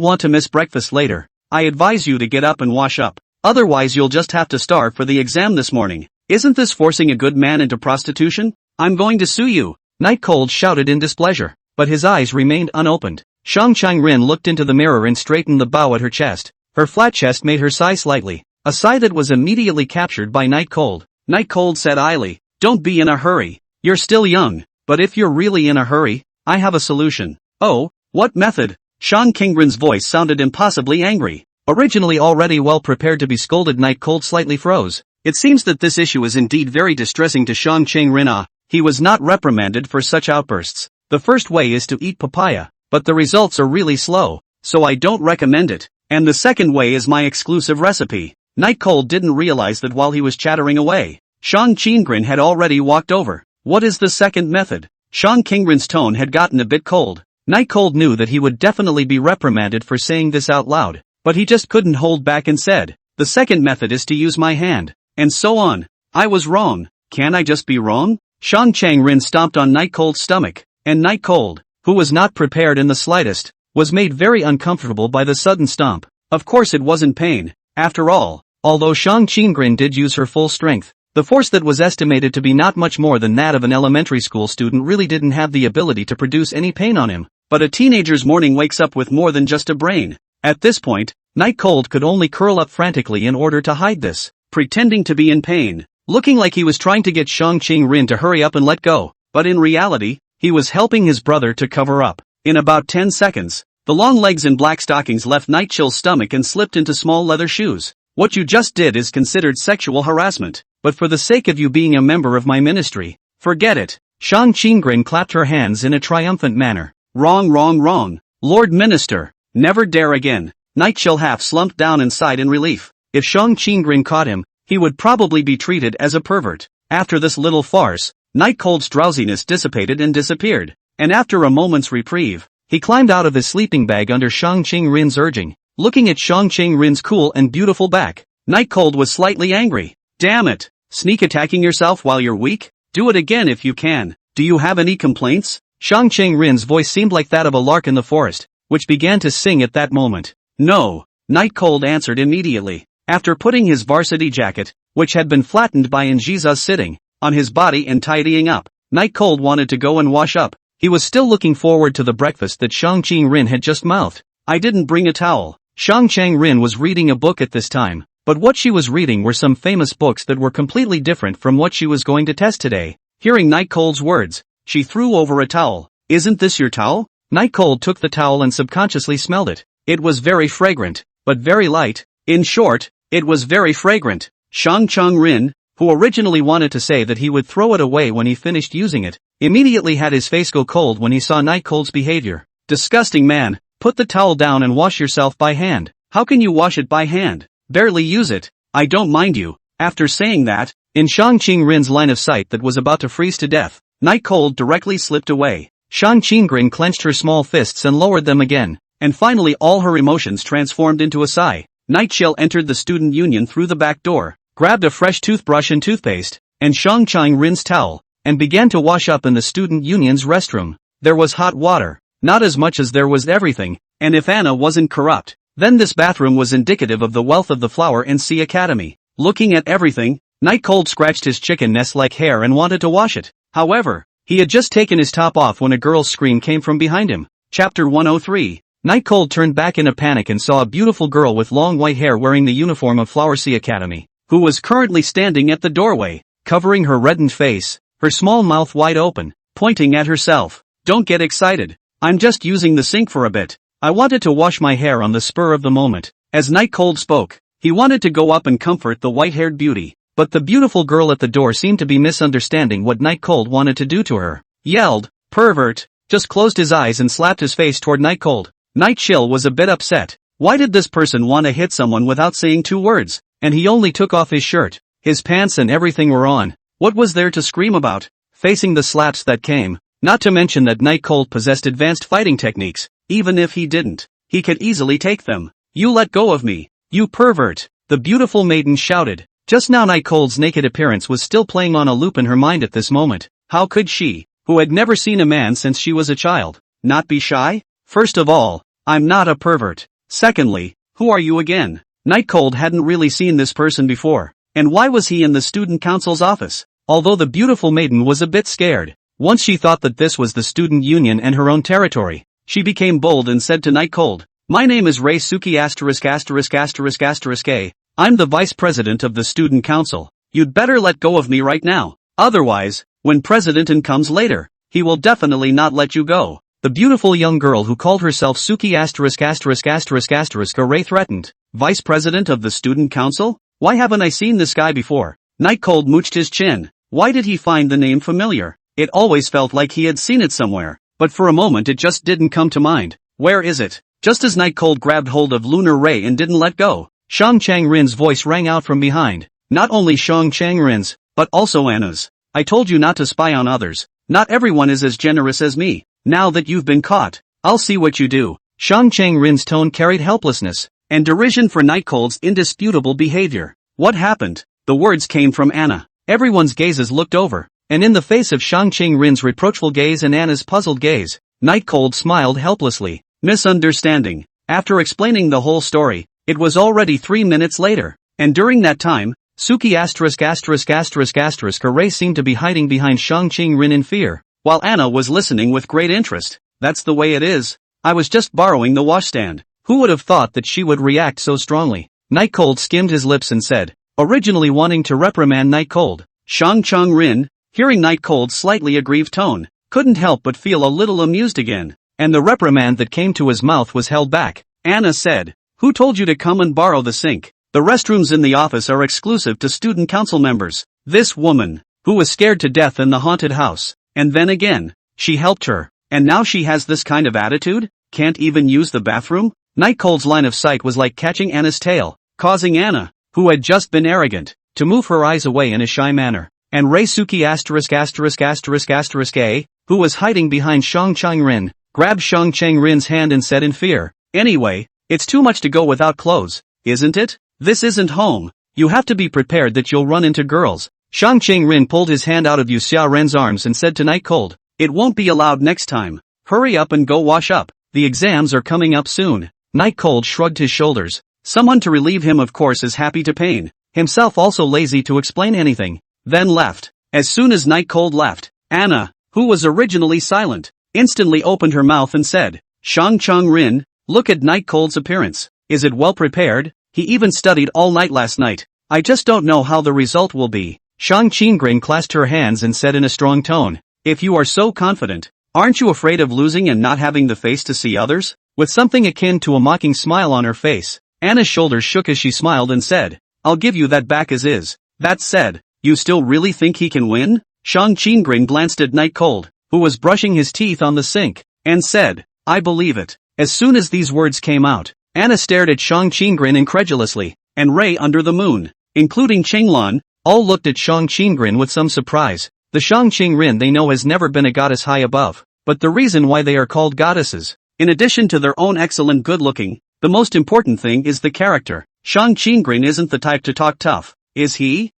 want to miss breakfast later, I advise you to get up and wash up. Otherwise you'll just have to starve for the exam this morning. Isn't this forcing a good man into prostitution? I'm going to sue you. Night Cold shouted in displeasure, but his eyes remained unopened. Shang Chang-rin looked into the mirror and straightened the bow at her chest. Her flat chest made her sigh slightly, a sigh that was immediately captured by Night Cold. Night Cold said idly, don't be in a hurry. You're still young, but if you're really in a hurry, I have a solution. Oh, what method? Shang Chang-rin's voice sounded impossibly angry. Originally already well prepared to be scolded, Night Cold slightly froze. It seems that this issue is indeed very distressing to Shang Chang-rin. He was not reprimanded for such outbursts. The first way is to eat papaya, but the results are really slow, so I don't recommend it. And the second way is my exclusive recipe. Night Cold didn't realize that while he was chattering away, Shang Chang-rin had already walked over. What is the second method? Shang Chang-rin's tone had gotten a bit cold. Night Cold knew that he would definitely be reprimanded for saying this out loud, but he just couldn't hold back and said, the second method is to use my hand, and so on. I was wrong. Can I just be wrong? Shang Chang-rin stomped on Night Cold's stomach, and Night Cold, who was not prepared in the slightest, was made very uncomfortable by the sudden stomp. Of course it wasn't pain. After all, although Shang Chang-rin did use her full strength, the force that was estimated to be not much more than that of an elementary school student really didn't have the ability to produce any pain on him. But a teenager's morning wakes up with more than just a brain. At this point, Night Cold could only curl up frantically in order to hide this, pretending to be in pain, looking like he was trying to get Shang Chang-rin to hurry up and let go, but in reality, he was helping his brother to cover up. In about 10 seconds, the long legs in black stockings left Night Chill's stomach and slipped into small leather shoes. What you just did is considered sexual harassment, but for the sake of you being a member of my ministry, forget it. Shang Chang-rin clapped her hands in a triumphant manner. Wrong, wrong, wrong. Lord Minister, never dare again. Night Chill half slumped down and sighed in relief. If Shang Chang-rin caught him, he would probably be treated as a pervert. After this little farce, Night Cold's drowsiness dissipated and disappeared, and after a moment's reprieve, he climbed out of his sleeping bag under Shang Chang-rin's urging. Looking at Shang Chang-rin's cool and beautiful back, Night Cold was slightly angry. Damn it! Sneak attacking yourself while you're weak? Do it again if you can. Do you have any complaints? Shang Chang-rin's voice seemed like that of a lark in the forest, which began to sing at that moment. No, Night Cold answered immediately. After putting his varsity jacket, which had been flattened by Njiza's sitting, on his body and tidying up, Night Cold wanted to go and wash up. He was still looking forward to the breakfast that Shang Chang-rin had just mouthed. I didn't bring a towel. Shang Chang-rin was reading a book at this time, but what she was reading were some famous books that were completely different from what she was going to test today. Hearing Night Cold's words, she threw over a towel. Isn't this your towel? Night Cold took the towel and subconsciously smelled it. It was very fragrant, but very light. In short, it was very fragrant. Shang Chang-rin, who originally wanted to say that he would throw it away when he finished using it, immediately had his face go cold when he saw Night Cold's behavior. Disgusting man. Put the towel down and wash yourself by hand. How can you wash it by hand? Barely use it. I don't mind you. After saying that, in Shang Chang-rin's line of sight that was about to freeze to death, Night Cold directly slipped away. Shang Chang-rin clenched her small fists and lowered them again, and finally all her emotions transformed into a sigh. Night Chill entered the student union through the back door, grabbed a fresh toothbrush and toothpaste, and Shang Chang-rin's towel, and began to wash up in the student union's restroom. There was hot water. Not as much as there was everything, and if Anna wasn't corrupt, then this bathroom was indicative of the wealth of the Flower and Sea Academy. Looking at everything, Night Cold scratched his chicken nest-like hair and wanted to wash it. However, he had just taken his top off when a girl's scream came from behind him. Chapter 103. Night Cold turned back in a panic and saw a beautiful girl with long white hair wearing the uniform of Flower Sea Academy, who was currently standing at the doorway, covering her reddened face, her small mouth wide open, pointing at herself. Don't get excited. I'm just using the sink for a bit. I wanted to wash my hair on the spur of the moment. As Night Cold spoke, he wanted to go up and comfort the white-haired beauty, but the beautiful girl at the door seemed to be misunderstanding what Night Cold wanted to do to her. Yelled, pervert, just closed his eyes and slapped his face toward Night Cold. Night Chill was a bit upset. Why did this person want to hit someone without saying two words? And he only took off his shirt. His pants and everything were on. What was there to scream about? Facing the slaps that came. Not to mention that Night Cold possessed advanced fighting techniques. Even if he didn't, he could easily take them. You let go of me, you pervert, the beautiful maiden shouted, Just now Night Cold's naked appearance was still playing on a loop in her mind at this moment. How could she, who had never seen a man since she was a child, not be shy? First of all, I'm not a pervert. Secondly, who are you again? Night Cold hadn't really seen this person before. And why was he in the student council's office? Although the beautiful maiden was a bit scared, once she thought that this was the student union and her own territory, she became bold and said to Night Cold, "My name is Ray Suki ********. I'm the vice president of the student council. You'd better let go of me right now. Otherwise, when President comes later, he will definitely not let you go." The beautiful young girl who called herself Suki *******, Ray threatened. Vice president of the student council? Why haven't I seen this guy before? Night Cold mooched his chin. Why did he find the name familiar? It always felt like he had seen it somewhere, but for a moment it just didn't come to mind. Where is it? Just as Night Cold grabbed hold of Lunar Ray and didn't let go, Shang Chang-rin's voice rang out from behind. Not only Shang Chang-rin's, but also Anna's. "I told you not to spy on others. Not everyone is as generous as me. Now that you've been caught, I'll see what you do." Shang Chang-rin's tone carried helplessness and derision for Night Cold's indisputable behavior. What happened? The words came from Anna. Everyone's gazes looked over, and in the face of Shang Chang-rin's reproachful gaze and Anna's puzzled gaze, Night Cold smiled helplessly. Misunderstanding. After explaining the whole story, it was already 3 minutes later, and during that time, Suki ******, Ray seemed to be hiding behind Shang Chang-rin in fear, while Anna was listening with great interest. That's the way it is. I was just borrowing the washstand. Who would have thought that she would react so strongly? Night Cold skimmed his lips and said, originally wanting to reprimand Night Cold. Shang Chang-rin, hearing Night Cold's slightly aggrieved tone, couldn't help but feel a little amused again, and the reprimand that came to his mouth was held back. Anna said, "Who told you to come and borrow the sink? The restrooms in the office are exclusive to student council members." This woman, who was scared to death in the haunted house, and then again, she helped her, and now she has this kind of attitude? Can't even use the bathroom? Night Cold's line of sight was like catching Anna's tail, causing Anna, who had just been arrogant, to move her eyes away in a shy manner. And Ray Suki ******, who was hiding behind Shang Chang-rin, grabbed Shang Chang-rin's hand and said in fear, "Anyway, it's too much to go without clothes, isn't it? This isn't home. You have to be prepared that you'll run into girls." Shang Chang-rin pulled his hand out of Yu Xia-ren's arms and said to Night Cold, "It won't be allowed next time. Hurry up and go wash up. The exams are coming up soon." Night Cold shrugged his shoulders. Someone to relieve him of course is happy to pain, himself also lazy to explain anything, then left. As soon as Night Cold left, Anna, who was originally silent, instantly opened her mouth and said, "Shang Chang-rin, look at Night Cold's appearance. Is it well prepared? He even studied all night last night. I just don't know how the result will be." Shang Chang-rin clasped her hands and said in a strong tone, "If you are so confident, aren't you afraid of losing and not having the face to see others?" With something akin to a mocking smile on her face, Anna's shoulders shook as she smiled and said, "I'll give you that back as is." That said, "You still really think he can win?" Shang Chang-rin glanced at Night Cold, who was brushing his teeth on the sink, and said, "I believe it." As soon as these words came out, Anna stared at Shang Chang-rin incredulously, and Ray under the moon, including Changlan, all looked at Shang Chang-rin with some surprise. The Shang Chang-rin they know has never been a goddess high above, but the reason why they are called goddesses, in addition to their own excellent good-looking, the most important thing is the character. Shang Chang-rin isn't the type to talk tough, is he?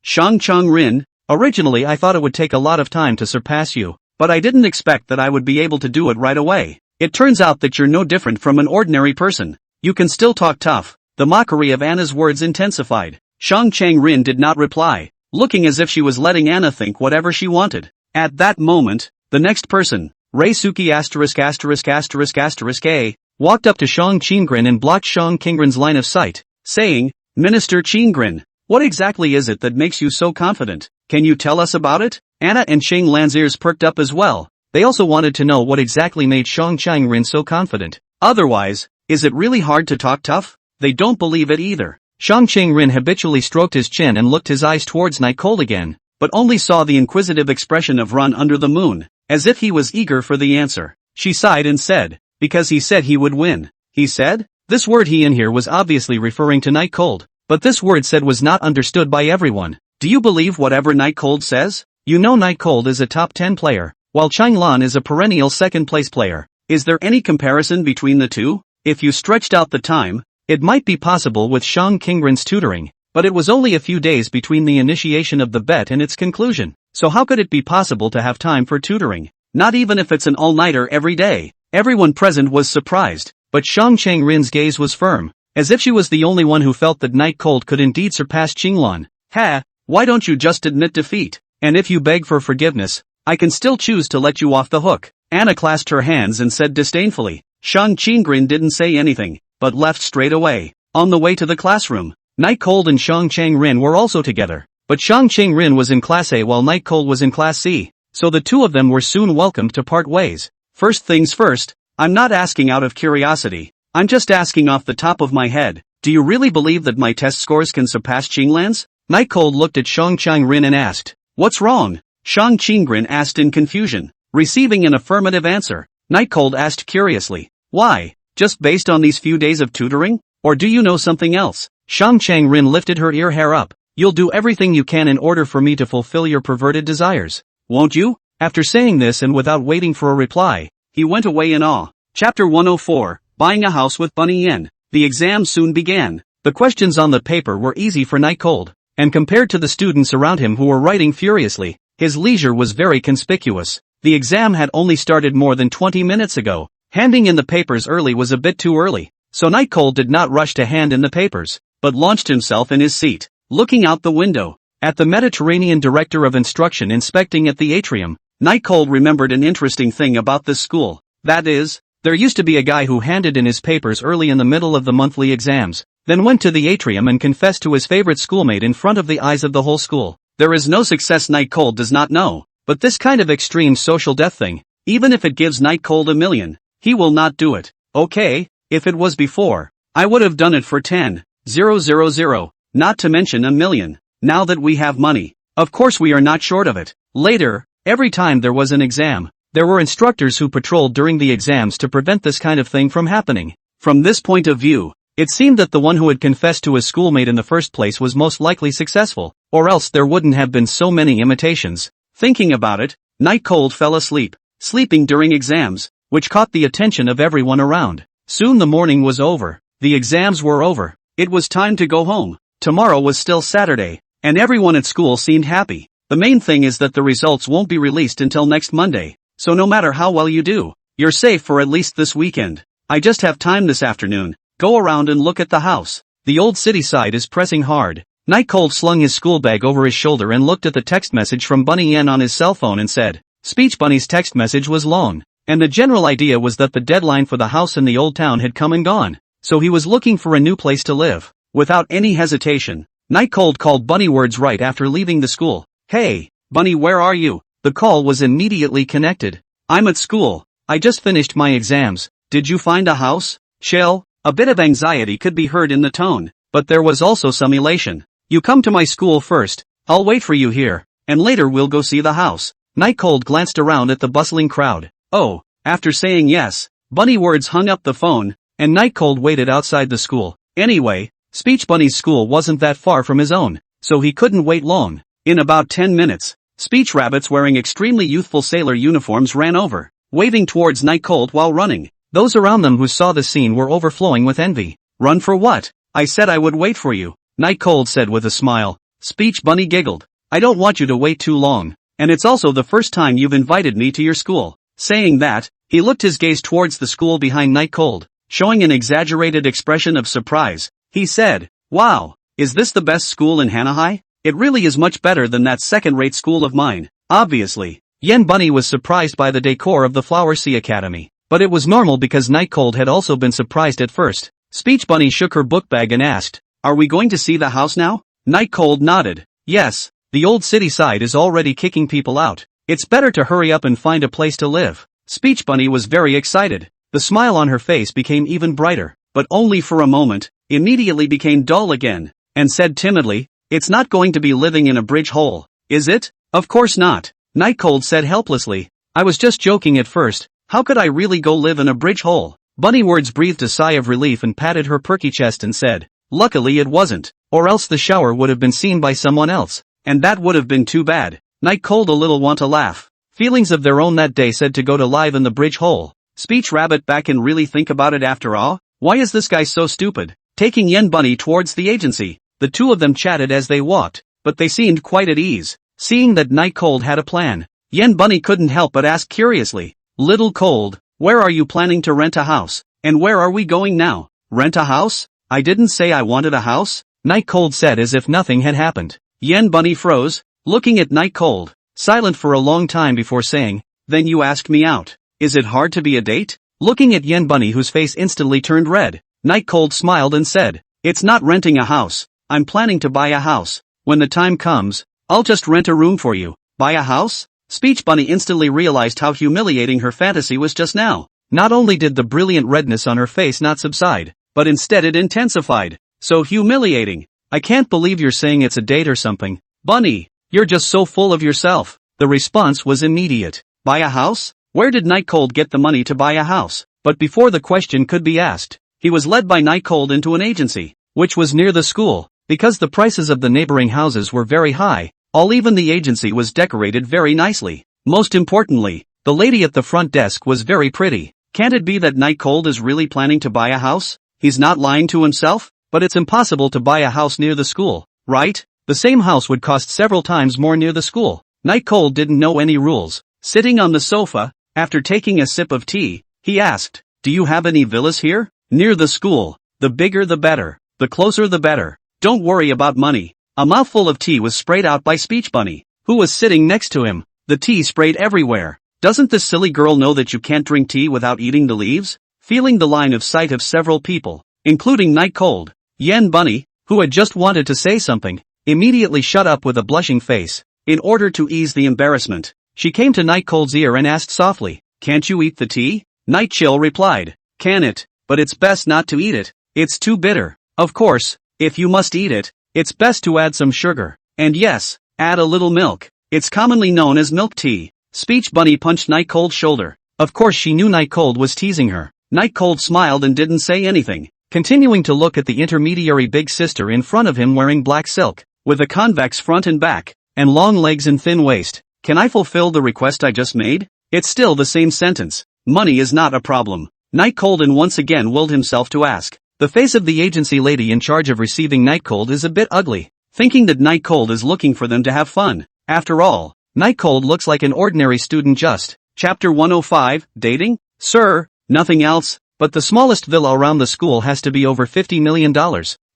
Shang Chang-rin, originally I thought it would take a lot of time to surpass you, but I didn't expect that I would be able to do it right away. It turns out that you're no different from an ordinary person. You can still talk tough." The mockery of Anna's words intensified. Shang Chang-rin did not reply, looking as if she was letting Anna think whatever she wanted. At that moment, the next person, Ray Suki *****, walked up to Shang Chang-rin and blocked Shang Chang-rin's line of sight, saying, "Minister Chang-rin, what exactly is it that makes you so confident? Can you tell us about it?" Anna and Chang Lan's ears perked up as well. They also wanted to know what exactly made Shang Chang-rin so confident. Otherwise, is it really hard to talk tough? They don't believe it either. Shang Chang-rin habitually stroked his chin and looked his eyes towards Night Cold again, but only saw the inquisitive expression of Run under the moon, as if he was eager for the answer. She sighed and said, "Because he said he would win." He said? This word he in here was obviously referring to Night Cold, but this word said was not understood by everyone. Do you believe whatever Night Cold says? You know Night Cold is a top 10 player, while Changlan is a perennial second-place player. Is there any comparison between the two? If you stretched out the time, it might be possible with Shang Chang-rin's tutoring. But it was only a few days between the initiation of the bet and its conclusion, so how could it be possible to have time for tutoring? Not even if it's an all-nighter every day. Everyone present was surprised, but Shang Changrin's gaze was firm, as if she was the only one who felt that Night Cold could indeed surpass Qinglan. Ha, why don't you just admit defeat? And if you beg for forgiveness, I can still choose to let you off the hook. Anna clasped her hands and said disdainfully. Shang Changrin didn't say anything, but left straight away. On the way to the classroom, Night Cold and Shang Changrin were also together, but Shang Changrin was in Class A while Night Cold was in Class C, so the two of them were soon welcomed to part ways. First things first, I'm not asking out of curiosity, I'm just asking off the top of my head, do you really believe that my test scores can surpass Qinglan's? Night Cold looked at Shang Changrin and asked, what's wrong? Shang Changrin asked in confusion, receiving an affirmative answer. Night Cold asked curiously, why, just based on these few days of tutoring? Or do you know something else? Shang Changrin lifted her ear hair up. You'll do everything you can in order for me to fulfill your perverted desires, won't you? After saying this and without waiting for a reply, he went away in awe. Chapter 104, Buying a House with Bunny Yen. The exam soon began. The questions on the paper were easy for Night Cold, and compared to the students around him who were writing furiously, his leisure was very conspicuous. The exam had only started more than 20 minutes ago. Handing in the papers early was a bit too early, so Night Cold did not rush to hand in the papers, but launched himself in his seat, looking out the window. At the Mediterranean Director of Instruction inspecting at the atrium, Night Cold remembered an interesting thing about this school. That is, there used to be a guy who handed in his papers early in the middle of the monthly exams, then went to the atrium and confessed to his favorite schoolmate in front of the eyes of the whole school. There is no success Night Cold does not know, but this kind of extreme social death thing, even if it gives Night Cold $1 million, he will not do it. Okay, if it was before, I would have done it for 10,000, not to mention $1 million. Now that we have money, of course we are not short of it. Later, every time there was an exam, there were instructors who patrolled during the exams to prevent this kind of thing from happening. From this point of view, it seemed that the one who had confessed to his schoolmate in the first place was most likely successful, or else there wouldn't have been so many imitations. Thinking about it, Night Cold fell asleep, sleeping during exams, which caught the attention of everyone around. Soon the morning was over, the exams were over, it was time to go home. Tomorrow was still Saturday, and everyone at school seemed happy. The main thing is that the results won't be released until next Monday, so no matter how well you do, you're safe for at least this weekend. I just have time this afternoon, go around and look at the house. The old city side is pressing hard. Night Cold slung his school bag over his shoulder and looked at the text message from Bunny Yen on his cell phone and said, Speech Bunny's text message was long, and the general idea was that the deadline for the house in the old town had come and gone, so he was looking for a new place to live. Without any hesitation, Night Cold called Bunny Words right after leaving the school. Hey, Bunny, where are you? The call was immediately connected. I'm at school. I just finished my exams. Did you find a house? Chill. A bit of anxiety could be heard in the tone, but there was also some elation. You come to my school first. I'll wait for you here, and later we'll go see the house. Night Cold glanced around at the bustling crowd. Oh, after saying yes, Bunny Words hung up the phone, and Night Cold waited outside the school. Anyway, Speech Bunny's school wasn't that far from his own, so he couldn't wait long. In about 10 minutes, Speech Rabbits wearing extremely youthful sailor uniforms ran over, waving towards Night Cold while running. Those around them who saw the scene were overflowing with envy. Run for what? I said I would wait for you, Night Cold said with a smile. Speech Bunny giggled. I don't want you to wait too long, and it's also the first time you've invited me to your school. Saying that, he looked his gaze towards the school behind Night Cold, showing an exaggerated expression of surprise. He said, wow, is this the best school in Hanahai? It really is much better than that second-rate school of mine. Obviously, Yen Bunny was surprised by the decor of the Flower Sea Academy, but it was normal because Night Cold had also been surprised at first. Speech Bunny shook her book bag and asked, are we going to see the house now? Night Cold nodded. Yes, the old city side is already kicking people out. It's better to hurry up and find a place to live. Speech Bunny was very excited. The smile on her face became even brighter, but only for a moment, immediately became dull again, and said timidly, it's not going to be living in a bridge hole, is it? Of course not, Night Cold said helplessly. I was just joking at first, how could I really go live in a bridge hole? Bunny Words breathed a sigh of relief and patted her perky chest and said, luckily it wasn't, or else the shower would have been seen by someone else, and that would have been too bad. Night Cold a little want to laugh. Feelings of their own that day said to go to live in the bridge hole. Speech Rabbit back and really think about it after all? Why is this guy so stupid? Taking Yen Bunny towards the agency. The two of them chatted as they walked, but they seemed quite at ease. Seeing that Night Cold had a plan, Yen Bunny couldn't help but ask curiously, "Little Cold, where are you planning to rent a house, and where are we going now?" "Rent a house? I didn't say I wanted a house," Night Cold said as if nothing had happened. Yen Bunny froze, looking at Night Cold, silent for a long time before saying, "Then you ask me out. Is it hard to be a date?" Looking at Yen Bunny, whose face instantly turned red, Night Cold smiled and said, "It's not renting a house. I'm planning to buy a house. When the time comes, I'll just rent a room for you." "Buy a house?" Speech Bunny instantly realized how humiliating her fantasy was just now. Not only did the brilliant redness on her face not subside, but instead it intensified. "So humiliating. I can't believe you're saying it's a date or something. Bunny, you're just so full of yourself." The response was immediate. "Buy a house? Where did Night Cold get the money to buy a house?" But before the question could be asked, he was led by Night Cold into an agency, which was near the school. Because the prices of the neighboring houses were very high, even the agency was decorated very nicely. Most importantly, the lady at the front desk was very pretty. Can't it be that Night Cold is really planning to buy a house? He's not lying to himself? But it's impossible to buy a house near the school, right? The same house would cost several times more near the school. Night Cold didn't know any rules. Sitting on the sofa, after taking a sip of tea, he asked, "Do you have any villas here?" "Near the school. The bigger the better. The closer the better. Don't worry about money." A mouthful of tea was sprayed out by Speech Bunny, who was sitting next to him. The tea sprayed everywhere. "Doesn't this silly girl know that you can't drink tea without eating the leaves?" Feeling the line of sight of several people, including Night Cold, Yen Bunny, who had just wanted to say something, immediately shut up with a blushing face. In order to ease the embarrassment, she came to Night Cold's ear and asked softly, "Can't you eat the tea?" Night Chill replied, "Can it, but it's best not to eat it. It's too bitter. Of course, if you must eat it, it's best to add some sugar. And yes, add a little milk. It's commonly known as milk tea." Speech Bunny punched Night Cold's shoulder. Of course she knew Night Cold was teasing her. Night Cold smiled and didn't say anything, continuing to look at the intermediary big sister in front of him wearing black silk, with a convex front and back, and long legs and thin waist. "Can I fulfill the request I just made?" It's still the same sentence. Money is not a problem. Night Cold once again willed himself to ask. The face of the agency lady in charge of receiving Night Cold is a bit ugly, thinking that Night Cold is looking for them to have fun. After all, Night Cold looks like an ordinary student just. Chapter 105, Dating? "Sir, nothing else, but the smallest villa around the school has to be over $50 million.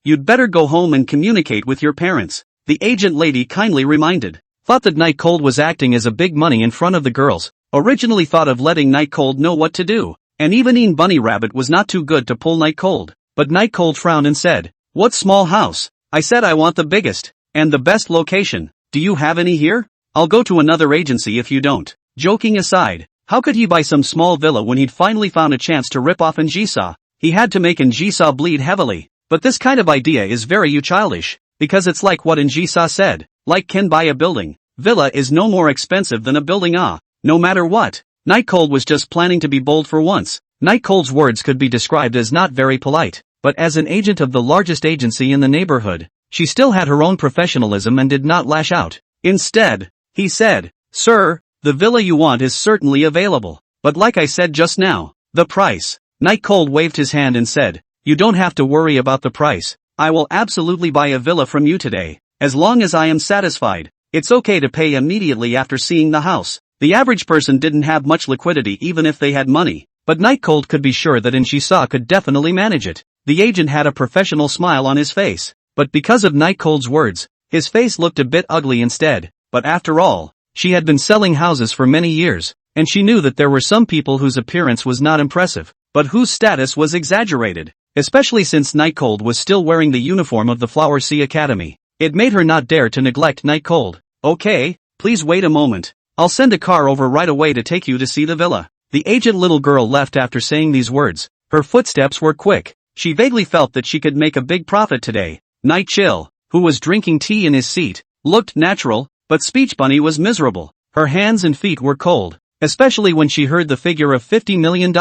You'd better go home and communicate with your parents," the agent lady kindly reminded. Thought that Night Cold was acting as a big money in front of the girls. Originally thought of letting Night Cold know what to do, and even Ean Bunny Rabbit was not too good to pull Night Cold. But Night Cold frowned and said, "What small house? I said I want the biggest, and the best location. Do you have any here? I'll go to another agency if you don't." Joking aside, how could he buy some small villa when he'd finally found a chance to rip off Njisa? He had to make Njisa bleed heavily. But this kind of idea is very childish, because it's like what Njisa said, like can buy a building. Villa is no more expensive than a building no matter what. Night Cold was just planning to be bold for once. Night Cold's words could be described as not very polite, but as an agent of the largest agency in the neighborhood, she still had her own professionalism and did not lash out. Instead, he said, "Sir, the villa you want is certainly available, but like I said just now, the price." Night Cold waved his hand and said, "You don't have to worry about the price. I will absolutely buy a villa from you today, as long as I am satisfied. It's okay to pay immediately after seeing the house." The average person didn't have much liquidity even if they had money, but Night Cold could be sure that Njisa could definitely manage it. The agent had a professional smile on his face, but because of Night Cold's words, his face looked a bit ugly instead. But after all, she had been selling houses for many years, and she knew that there were some people whose appearance was not impressive, but whose status was exaggerated, especially since Night Cold was still wearing the uniform of the Flower Sea Academy. It made her not dare to neglect Night Cold. "Okay, please wait a moment. I'll send a car over right away to take you to see the villa." The aged little girl left after saying these words. Her footsteps were quick. She vaguely felt that she could make a big profit today. Night Chill, who was drinking tea in his seat, looked natural, but Speech Bunny was miserable. Her hands and feet were cold, especially when she heard the figure of $50 million.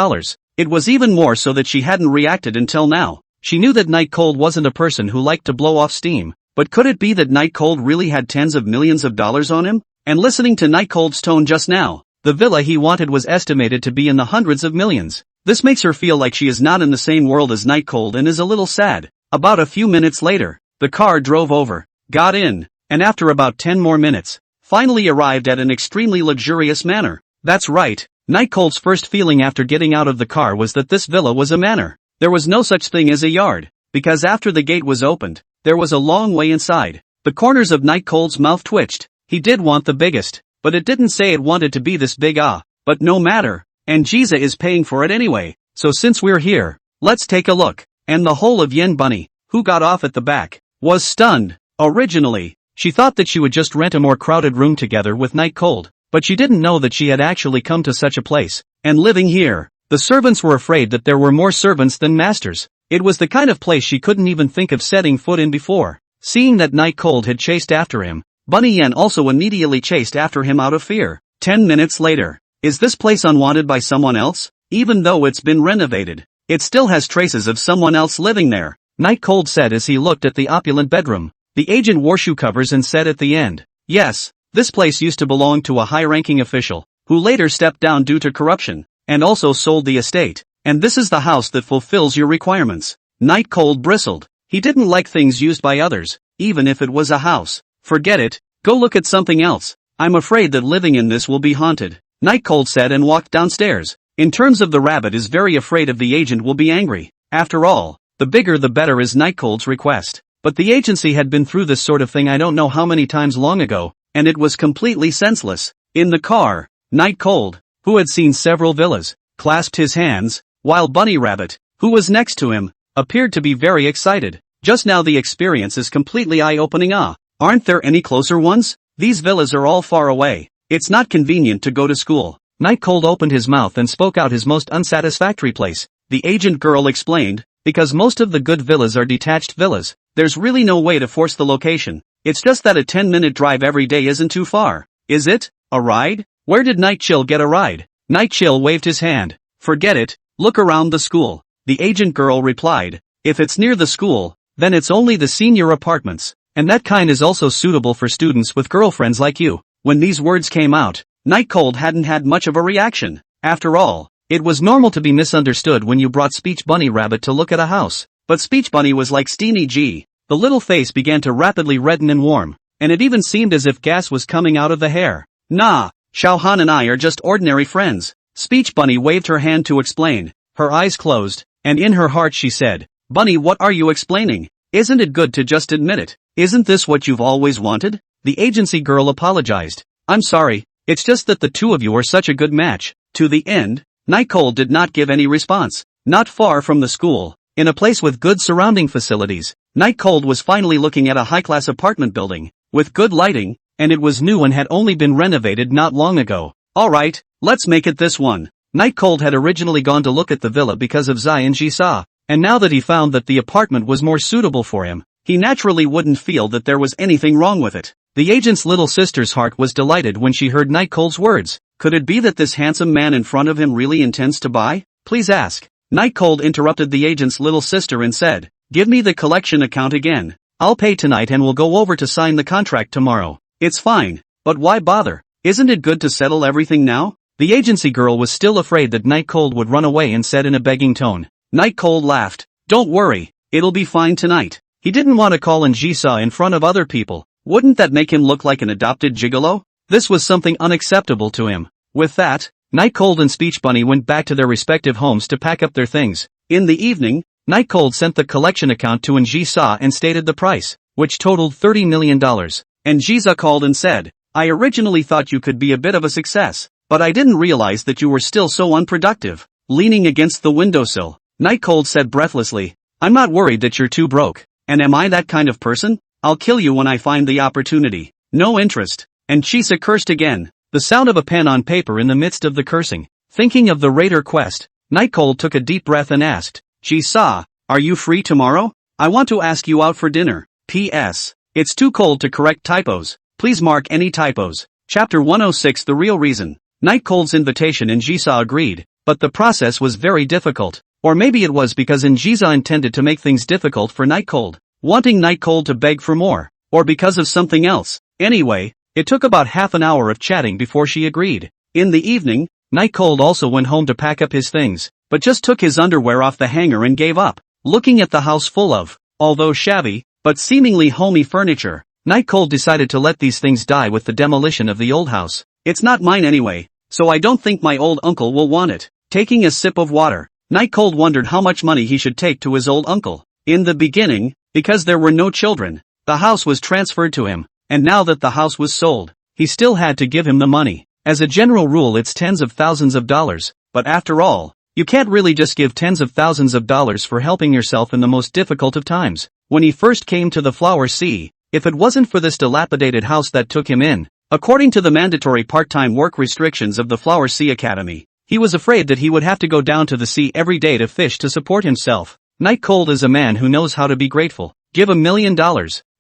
It was even more so that she hadn't reacted until now. She knew that Night Cold wasn't a person who liked to blow off steam, but could it be that Night Cold really had tens of millions of dollars on him? And listening to Night Cold's tone just now, the villa he wanted was estimated to be in the hundreds of millions. This makes her feel like she is not in the same world as Night Cold and is a little sad. About a few minutes later, The car drove over, got in, and after about 10 more minutes, finally arrived at an extremely luxurious manor. That's right, Night Cold's first feeling after getting out of the car was that this villa was a manor. There was no such thing as a yard, because after the gate was opened, there was a long way inside. The corners of Night Cold's mouth twitched. He did want the biggest, but it didn't say it wanted to be this big. But no matter, and Jiza is paying for it anyway, so since we're here, let's take a look. And the whole of Yen Bunny, who got off at the back, was stunned. Originally, she thought that she would just rent a more crowded room together with Night Cold, but she didn't know that she had actually come to such a place, and living here. The servants were afraid that there were more servants than masters. It was the kind of place she couldn't even think of setting foot in before. Seeing that Night Cold had chased after him, Bunny Yen also immediately chased after him out of fear. 10 minutes later, is this place unwanted by someone else? Even though it's been renovated, it still has traces of someone else living there, Night Cold said as he looked at the opulent bedroom. The agent wore shoe covers and said at the end, yes, this place used to belong to a high-ranking official, who later stepped down due to corruption, and also sold the estate, and this is the house that fulfills your requirements. Night Cold bristled. He didn't like things used by others, even if it was a house. Forget it, go look at something else. I'm afraid that living in this will be haunted, Night Cold said and walked downstairs. In terms of the rabbit is very afraid of the agent will be angry. After all, the bigger the better is Night Cold's request. But the agency had been through this sort of thing I don't know how many times long ago, and it was completely senseless. In the car, Night Cold, who had seen several villas, clasped his hands, while Bunny Rabbit, who was next to him, appeared to be very excited. Just now the experience is completely eye-opening. Aren't there any closer ones? These villas are all far away. It's not convenient to go to school. Night Cold opened his mouth and spoke out his most unsatisfactory place. The agent girl explained, because most of the good villas are detached villas, there's really no way to force the location. It's just that a 10-minute drive every day isn't too far. Is it? A ride? Where did Night Chill get a ride? Night Chill waved his hand. Forget it, look around the school. The agent girl replied, if it's near the school, then it's only the senior apartments, and that kind is also suitable for students with girlfriends like you. When these words came out, Night Cold hadn't had much of a reaction. After all, it was normal to be misunderstood when you brought Speech Bunny Rabbit to look at a house. But Speech Bunny was like Steamy G. The little face began to rapidly redden and warm, and it even seemed as if gas was coming out of the hair. Nah, Xiao Han and I are just ordinary friends. Speech Bunny waved her hand to explain. Her eyes closed, and in her heart she said, Bunny, what are you explaining? Isn't it good to just admit it? Isn't this what you've always wanted? The agency girl apologized. I'm sorry, it's just that the two of you are such a good match. To the end, Night Cold did not give any response. Not far from the school, in a place with good surrounding facilities, Night Cold was finally looking at a high-class apartment building, with good lighting, and it was new and had only been renovated not long ago. Alright, let's make it this one. Night Cold had originally gone to look at the villa because of Zai and Jisa, and now that he found that the apartment was more suitable for him, he naturally wouldn't feel that there was anything wrong with it. The agent's little sister's heart was delighted when she heard Night Cold's words. Could it be that this handsome man in front of him really intends to buy? Please ask. Night Cold interrupted the agent's little sister and said, give me the collection account again. I'll pay tonight and we'll go over to sign the contract tomorrow. It's fine, but why bother? Isn't it good to settle everything now? The agency girl was still afraid that Night Cold would run away and said in a begging tone. Night Cold laughed. Don't worry, it'll be fine tonight. He didn't want to call in Jisa in front of other people. Wouldn't that make him look like an adopted gigolo? This was something unacceptable to him. With that, Night Cold and Speech Bunny went back to their respective homes to pack up their things. In the evening, Night Cold sent the collection account to Njisa and stated the price, which totaled $30 million. Njisa called and said, I originally thought you could be a bit of a success, but I didn't realize that you were still so unproductive. Leaning against the windowsill, Night Cold said breathlessly, I'm not worried that you're too broke, and am I that kind of person? I'll kill you when I find the opportunity. No interest. And Chisa cursed again, the sound of a pen on paper in the midst of the cursing. Thinking of the raider quest, Night Cold took a deep breath and asked, Chisa, are you free tomorrow? I want to ask you out for dinner. P.S. It's too cold to correct typos. Please mark any typos. Chapter 106 The Real Reason. Night Cold's invitation Njisa agreed, but the process was very difficult. Or maybe it was because Njisa intended to make things difficult for Night Cold, wanting Night Cold to beg for more, or because of something else. Anyway, it took about half an hour of chatting before she agreed. In the evening, Night Cold also went home to pack up his things, but just took his underwear off the hanger and gave up. Looking at the house full of, although shabby, but seemingly homey furniture. Night Cold decided to let these things die with the demolition of the old house. It's not mine anyway, so I don't think my old uncle will want it. Taking a sip of water, Night Cold wondered how much money he should take to his old uncle. In the beginning, because there were no children, the house was transferred to him, and now that the house was sold, he still had to give him the money. As a general rule, it's tens of thousands of dollars, but after all, you can't really just give tens of thousands of dollars for helping yourself in the most difficult of times. When he first came to the Flower Sea, if it wasn't for this dilapidated house that took him in, according to the mandatory part-time work restrictions of the Flower Sea Academy, he was afraid that he would have to go down to the sea every day to fish to support himself. Night Cold is a man who knows how to be grateful. Give $1 million,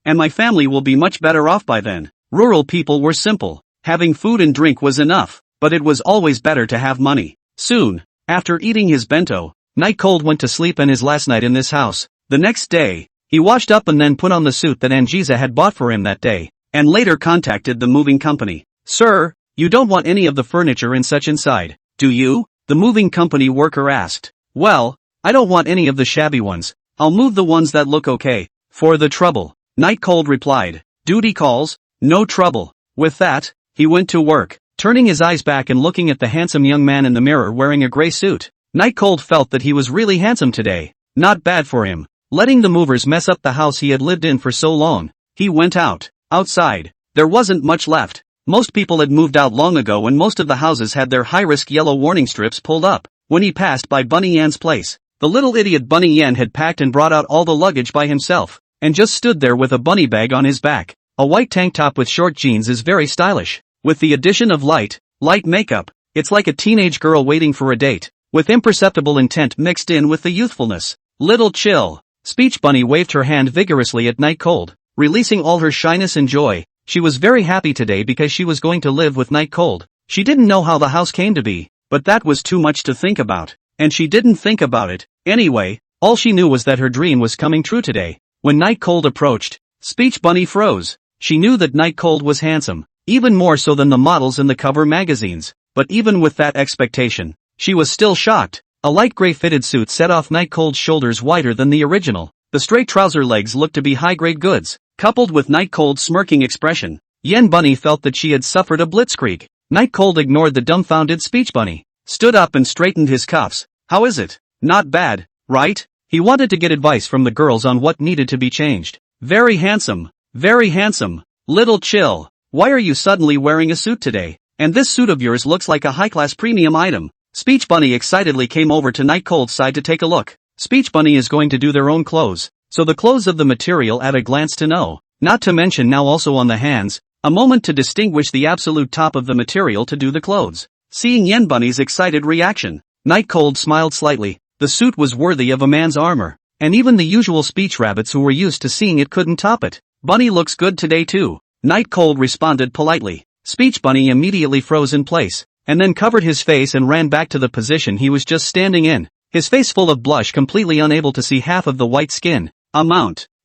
and my family will be much better off by then. Rural people were simple. Having food and drink was enough, but it was always better to have money. Soon, after eating his bento, Night Cold went to sleep and his last night in this house. The next day, he washed up and then put on the suit that Anjisa had bought for him that day, and later contacted the moving company. Sir, you don't want any of the furniture and such inside, do you? The moving company worker asked. Well, I don't want any of the shabby ones. I'll move the ones that look okay. For the trouble, Night Cold replied. Duty calls, no trouble. With that, he went to work, turning his eyes back and looking at the handsome young man in the mirror wearing a gray suit. Night Cold felt that he was really handsome today. Not bad for him, letting the movers mess up the house he had lived in for so long. He went out. Outside, there wasn't much left. Most people had moved out long ago and most of the houses had their high-risk yellow warning strips pulled up. When he passed by Bunny Yan's place, the little idiot Bunny Yan had packed and brought out all the luggage by himself, and just stood there with a bunny bag on his back. A white tank top with short jeans is very stylish. With the addition of light makeup, it's like a teenage girl waiting for a date, with imperceptible intent mixed in with the youthfulness. Little chill. Speech Bunny waved her hand vigorously at Night Cold, releasing all her shyness and joy. She was very happy today because she was going to live with Night Cold. She didn't know how the house came to be, but that was too much to think about, and she didn't think about it. Anyway, all she knew was that her dream was coming true today. When Night Cold approached, Speech Bunny froze. She knew that Night Cold was handsome, even more so than the models in the cover magazines, but even with that expectation, she was still shocked. A light gray fitted suit set off Night Cold's shoulders wider than the original. The straight trouser legs looked to be high-grade goods, coupled with Night Cold's smirking expression. Yen Bunny felt that she had suffered a blitzkrieg. Night Cold ignored the dumbfounded Speech Bunny, stood up and straightened his cuffs. How is it? Not bad, right? He wanted to get advice from the girls on what needed to be changed. Very handsome. Very handsome. Little chill. Why are you suddenly wearing a suit today? And this suit of yours looks like a high-class premium item. Speech Bunny excitedly came over to Night Cold's side to take a look. Speech Bunny is going to do their own clothes, so the clothes of the material at a glance to know. Not to mention now also on the hands, a moment to distinguish the absolute top of the material to do the clothes. Seeing Yen Bunny's excited reaction, Night Cold smiled slightly. The suit was worthy of a man's armor, and even the usual speech rabbits who were used to seeing it couldn't top it. Bunny looks good today too. Night Cold responded politely. Speech Bunny immediately froze in place, and then covered his face and ran back to the position he was just standing in, his face full of blush, completely unable to see half of the white skin.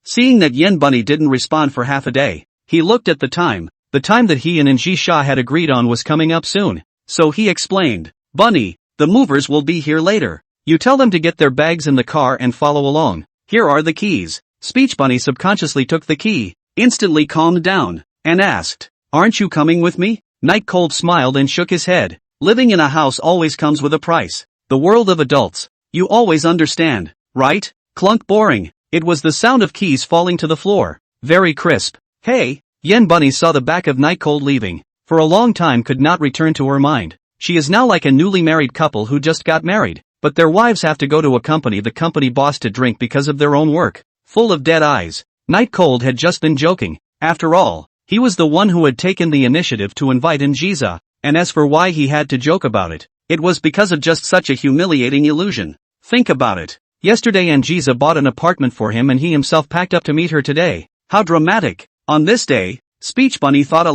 Seeing that Yen Bunny didn't respond for half a day, he looked at the time that he and Anji Shah had agreed on was coming up soon, so he explained, Bunny, the movers will be here later. You tell them to get their bags in the car and follow along. Here are the keys. Speech Bunny subconsciously took the key, instantly calmed down, and asked, aren't you coming with me? Night Cold smiled and shook his head. Living in a house always comes with a price. The world of adults. You always understand, right? Clunk. Boring. It was the sound of keys falling to the floor. Very crisp. Hey, Yen Bunny saw the back of Night Cold leaving. For a long time could not return to her mind. She is now like a newly married couple who just got married, but their wives have to go to accompany the company boss to drink because of their own work. Full of dead eyes, Night Cold had just been joking. After all, he was the one who had taken the initiative to invite Anjiza, and as for why he had to joke about it, it was because of just such a humiliating illusion. Think about it. Yesterday Anjiza bought an apartment for him and he himself packed up to meet her today. How dramatic. On this day, Speech Bunny thought a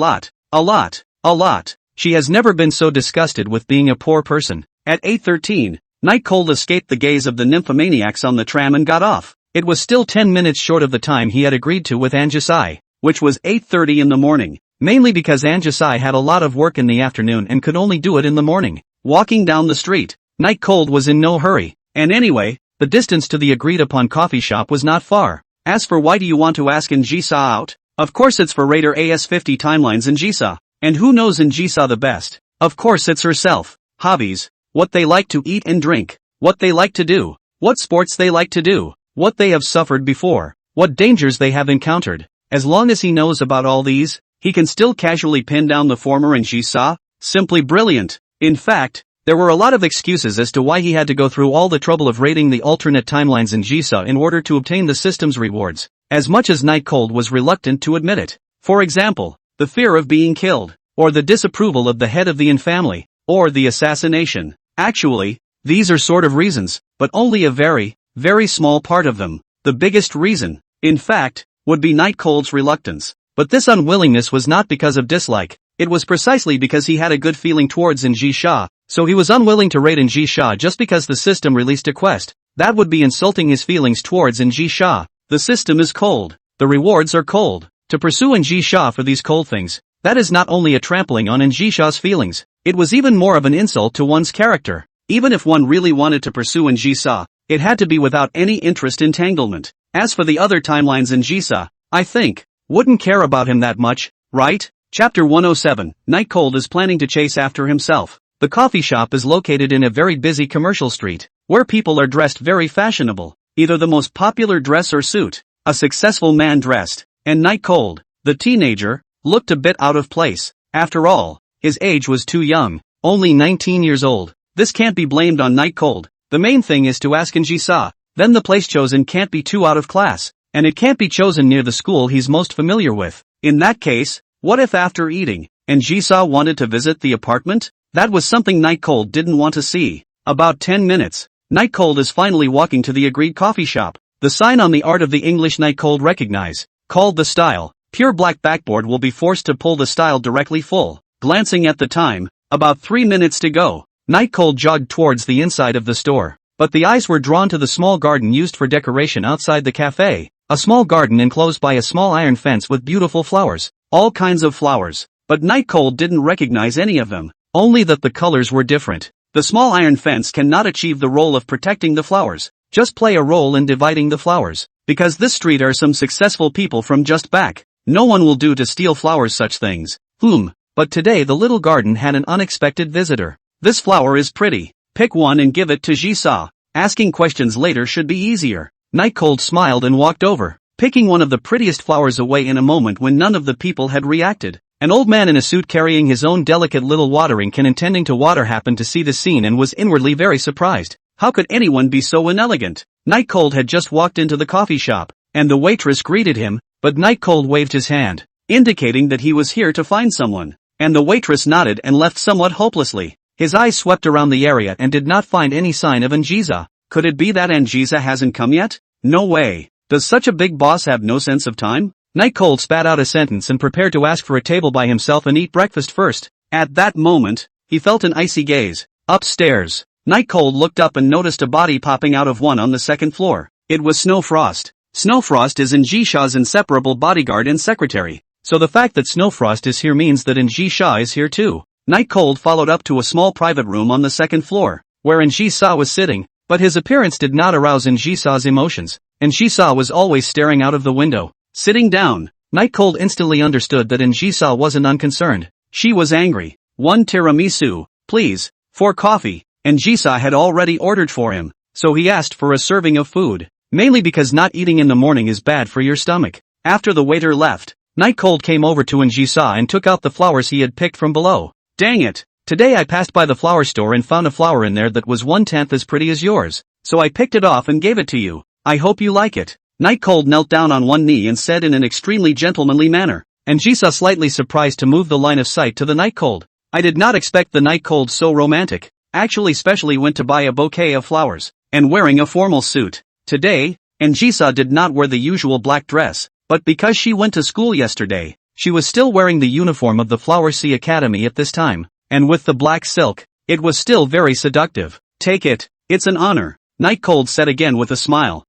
lot. She has never been so disgusted with being a poor person. At 8:13, Night Cold escaped the gaze of the nymphomaniacs on the tram and got off. It was still 10 minutes short of the time he had agreed to with Anjisai, which was 8:30 in the morning, mainly because Anjisai had a lot of work in the afternoon and could only do it in the morning. Walking down the street, Night Cold was in no hurry, and anyway, the distance to the agreed-upon coffee shop was not far. As for why do you want to ask Njisa out? Of course it's for Raider AS50 timelines Njisa. And who knows Njisa the best? Of course it's herself. Hobbies. What they like to eat and drink. What they like to do. What sports they like to do. What they have suffered before. What dangers they have encountered. As long as he knows about all these, he can still casually pin down the former Njisa. Simply brilliant. In fact, there were a lot of excuses as to why he had to go through all the trouble of raiding the alternate timelines in Njisa in order to obtain the system's rewards, as much as Night Cold was reluctant to admit it. For example, the fear of being killed, or the disapproval of the head of the Yin family, or the assassination. Actually, these are sort of reasons, but only a very, very small part of them. The biggest reason, in fact, would be Night Cold's reluctance. But this unwillingness was not because of dislike, it was precisely because he had a good feeling towards Njisa. So he was unwilling to raid Njisa just because the system released a quest. That would be insulting his feelings towards Njisa. The system is cold. The rewards are cold. To pursue Njisa for these cold things, that is not only a trampling on Njisa's feelings, it was even more of an insult to one's character. Even if one really wanted to pursue Njisa, it had to be without any interest entanglement. As for the other timelines Njisa, I think, wouldn't care about him that much, right? Chapter 107, Night Cold is planning to chase after himself. The coffee shop is located in a very busy commercial street, where people are dressed very fashionable, either the most popular dress or suit, a successful man dressed, and Night Cold, the teenager, looked a bit out of place. After all, his age was too young, only 19 years old. This can't be blamed on Night Cold. The main thing is to ask Njisa, then the place chosen can't be too out of class, and it can't be chosen near the school he's most familiar with. In that case, what if after eating, Njisa wanted to visit the apartment? That was something Night Cold didn't want to see. About 10 minutes, Night Cold is finally walking to the agreed coffee shop. The sign on the art of the English Night Cold recognize, called the style, pure black backboard will be forced to pull the style directly full. Glancing at the time, about 3 minutes to go, Night Cold jogged towards the inside of the store. But the eyes were drawn to the small garden used for decoration outside the cafe. A small garden enclosed by a small iron fence with beautiful flowers. All kinds of flowers. But Night Cold didn't recognize any of them. Only that the colors were different. The small iron fence cannot achieve the role of protecting the flowers, just play a role in dividing the flowers. Because this street are some successful people from just back. No one will do to steal flowers such things. But today the little garden had an unexpected visitor. This flower is pretty. Pick one and give it to Jisa. Asking questions later should be easier. Night Cold smiled and walked over, picking one of the prettiest flowers away in a moment when none of the people had reacted. An old man in a suit carrying his own delicate little watering can intending to water happened to see the scene and was inwardly very surprised. How could anyone be so inelegant? Night Cold had just walked into the coffee shop, and the waitress greeted him, but Night Cold waved his hand, indicating that he was here to find someone. And the waitress nodded and left somewhat hopelessly. His eyes swept around the area and did not find any sign of Anjiza. Could it be that Anjiza hasn't come yet? No way. Does such a big boss have no sense of time? Night Cold spat out a sentence and prepared to ask for a table by himself and eat breakfast first. At that moment, he felt an icy gaze. Upstairs, Night Cold looked up and noticed a body popping out of one on the second floor. It was Snowfrost. Snowfrost is Njisha's inseparable bodyguard and secretary. So the fact that Snowfrost is here means that Njisha is here too. Night Cold followed up to a small private room on the second floor, where Njisa was sitting, but his appearance did not arouse Njisa's emotions. Njisa was always staring out of the window. Sitting down, Night Cold instantly understood that Njisa wasn't unconcerned. She was angry. One tiramisu, please, for coffee. Njisa had already ordered for him, so he asked for a serving of food, mainly because not eating in the morning is bad for your stomach. After the waiter left, Night Cold came over to Njisa and took out the flowers he had picked from below. Dang it! Today I passed by the flower store and found a flower in there that was 1/10 as pretty as yours, so I picked it off and gave it to you. I hope you like it. Night Cold knelt down on one knee and said in an extremely gentlemanly manner. Njisa slightly surprised to move the line of sight to the Night Cold. I did not expect the Night Cold so romantic. Actually specially went to buy a bouquet of flowers, and wearing a formal suit. Today, Njisa did not wear the usual black dress, but because she went to school yesterday, she was still wearing the uniform of the Flower Sea Academy at this time, and with the black silk, it was still very seductive. Take it, it's an honor, Night Cold said again with a smile.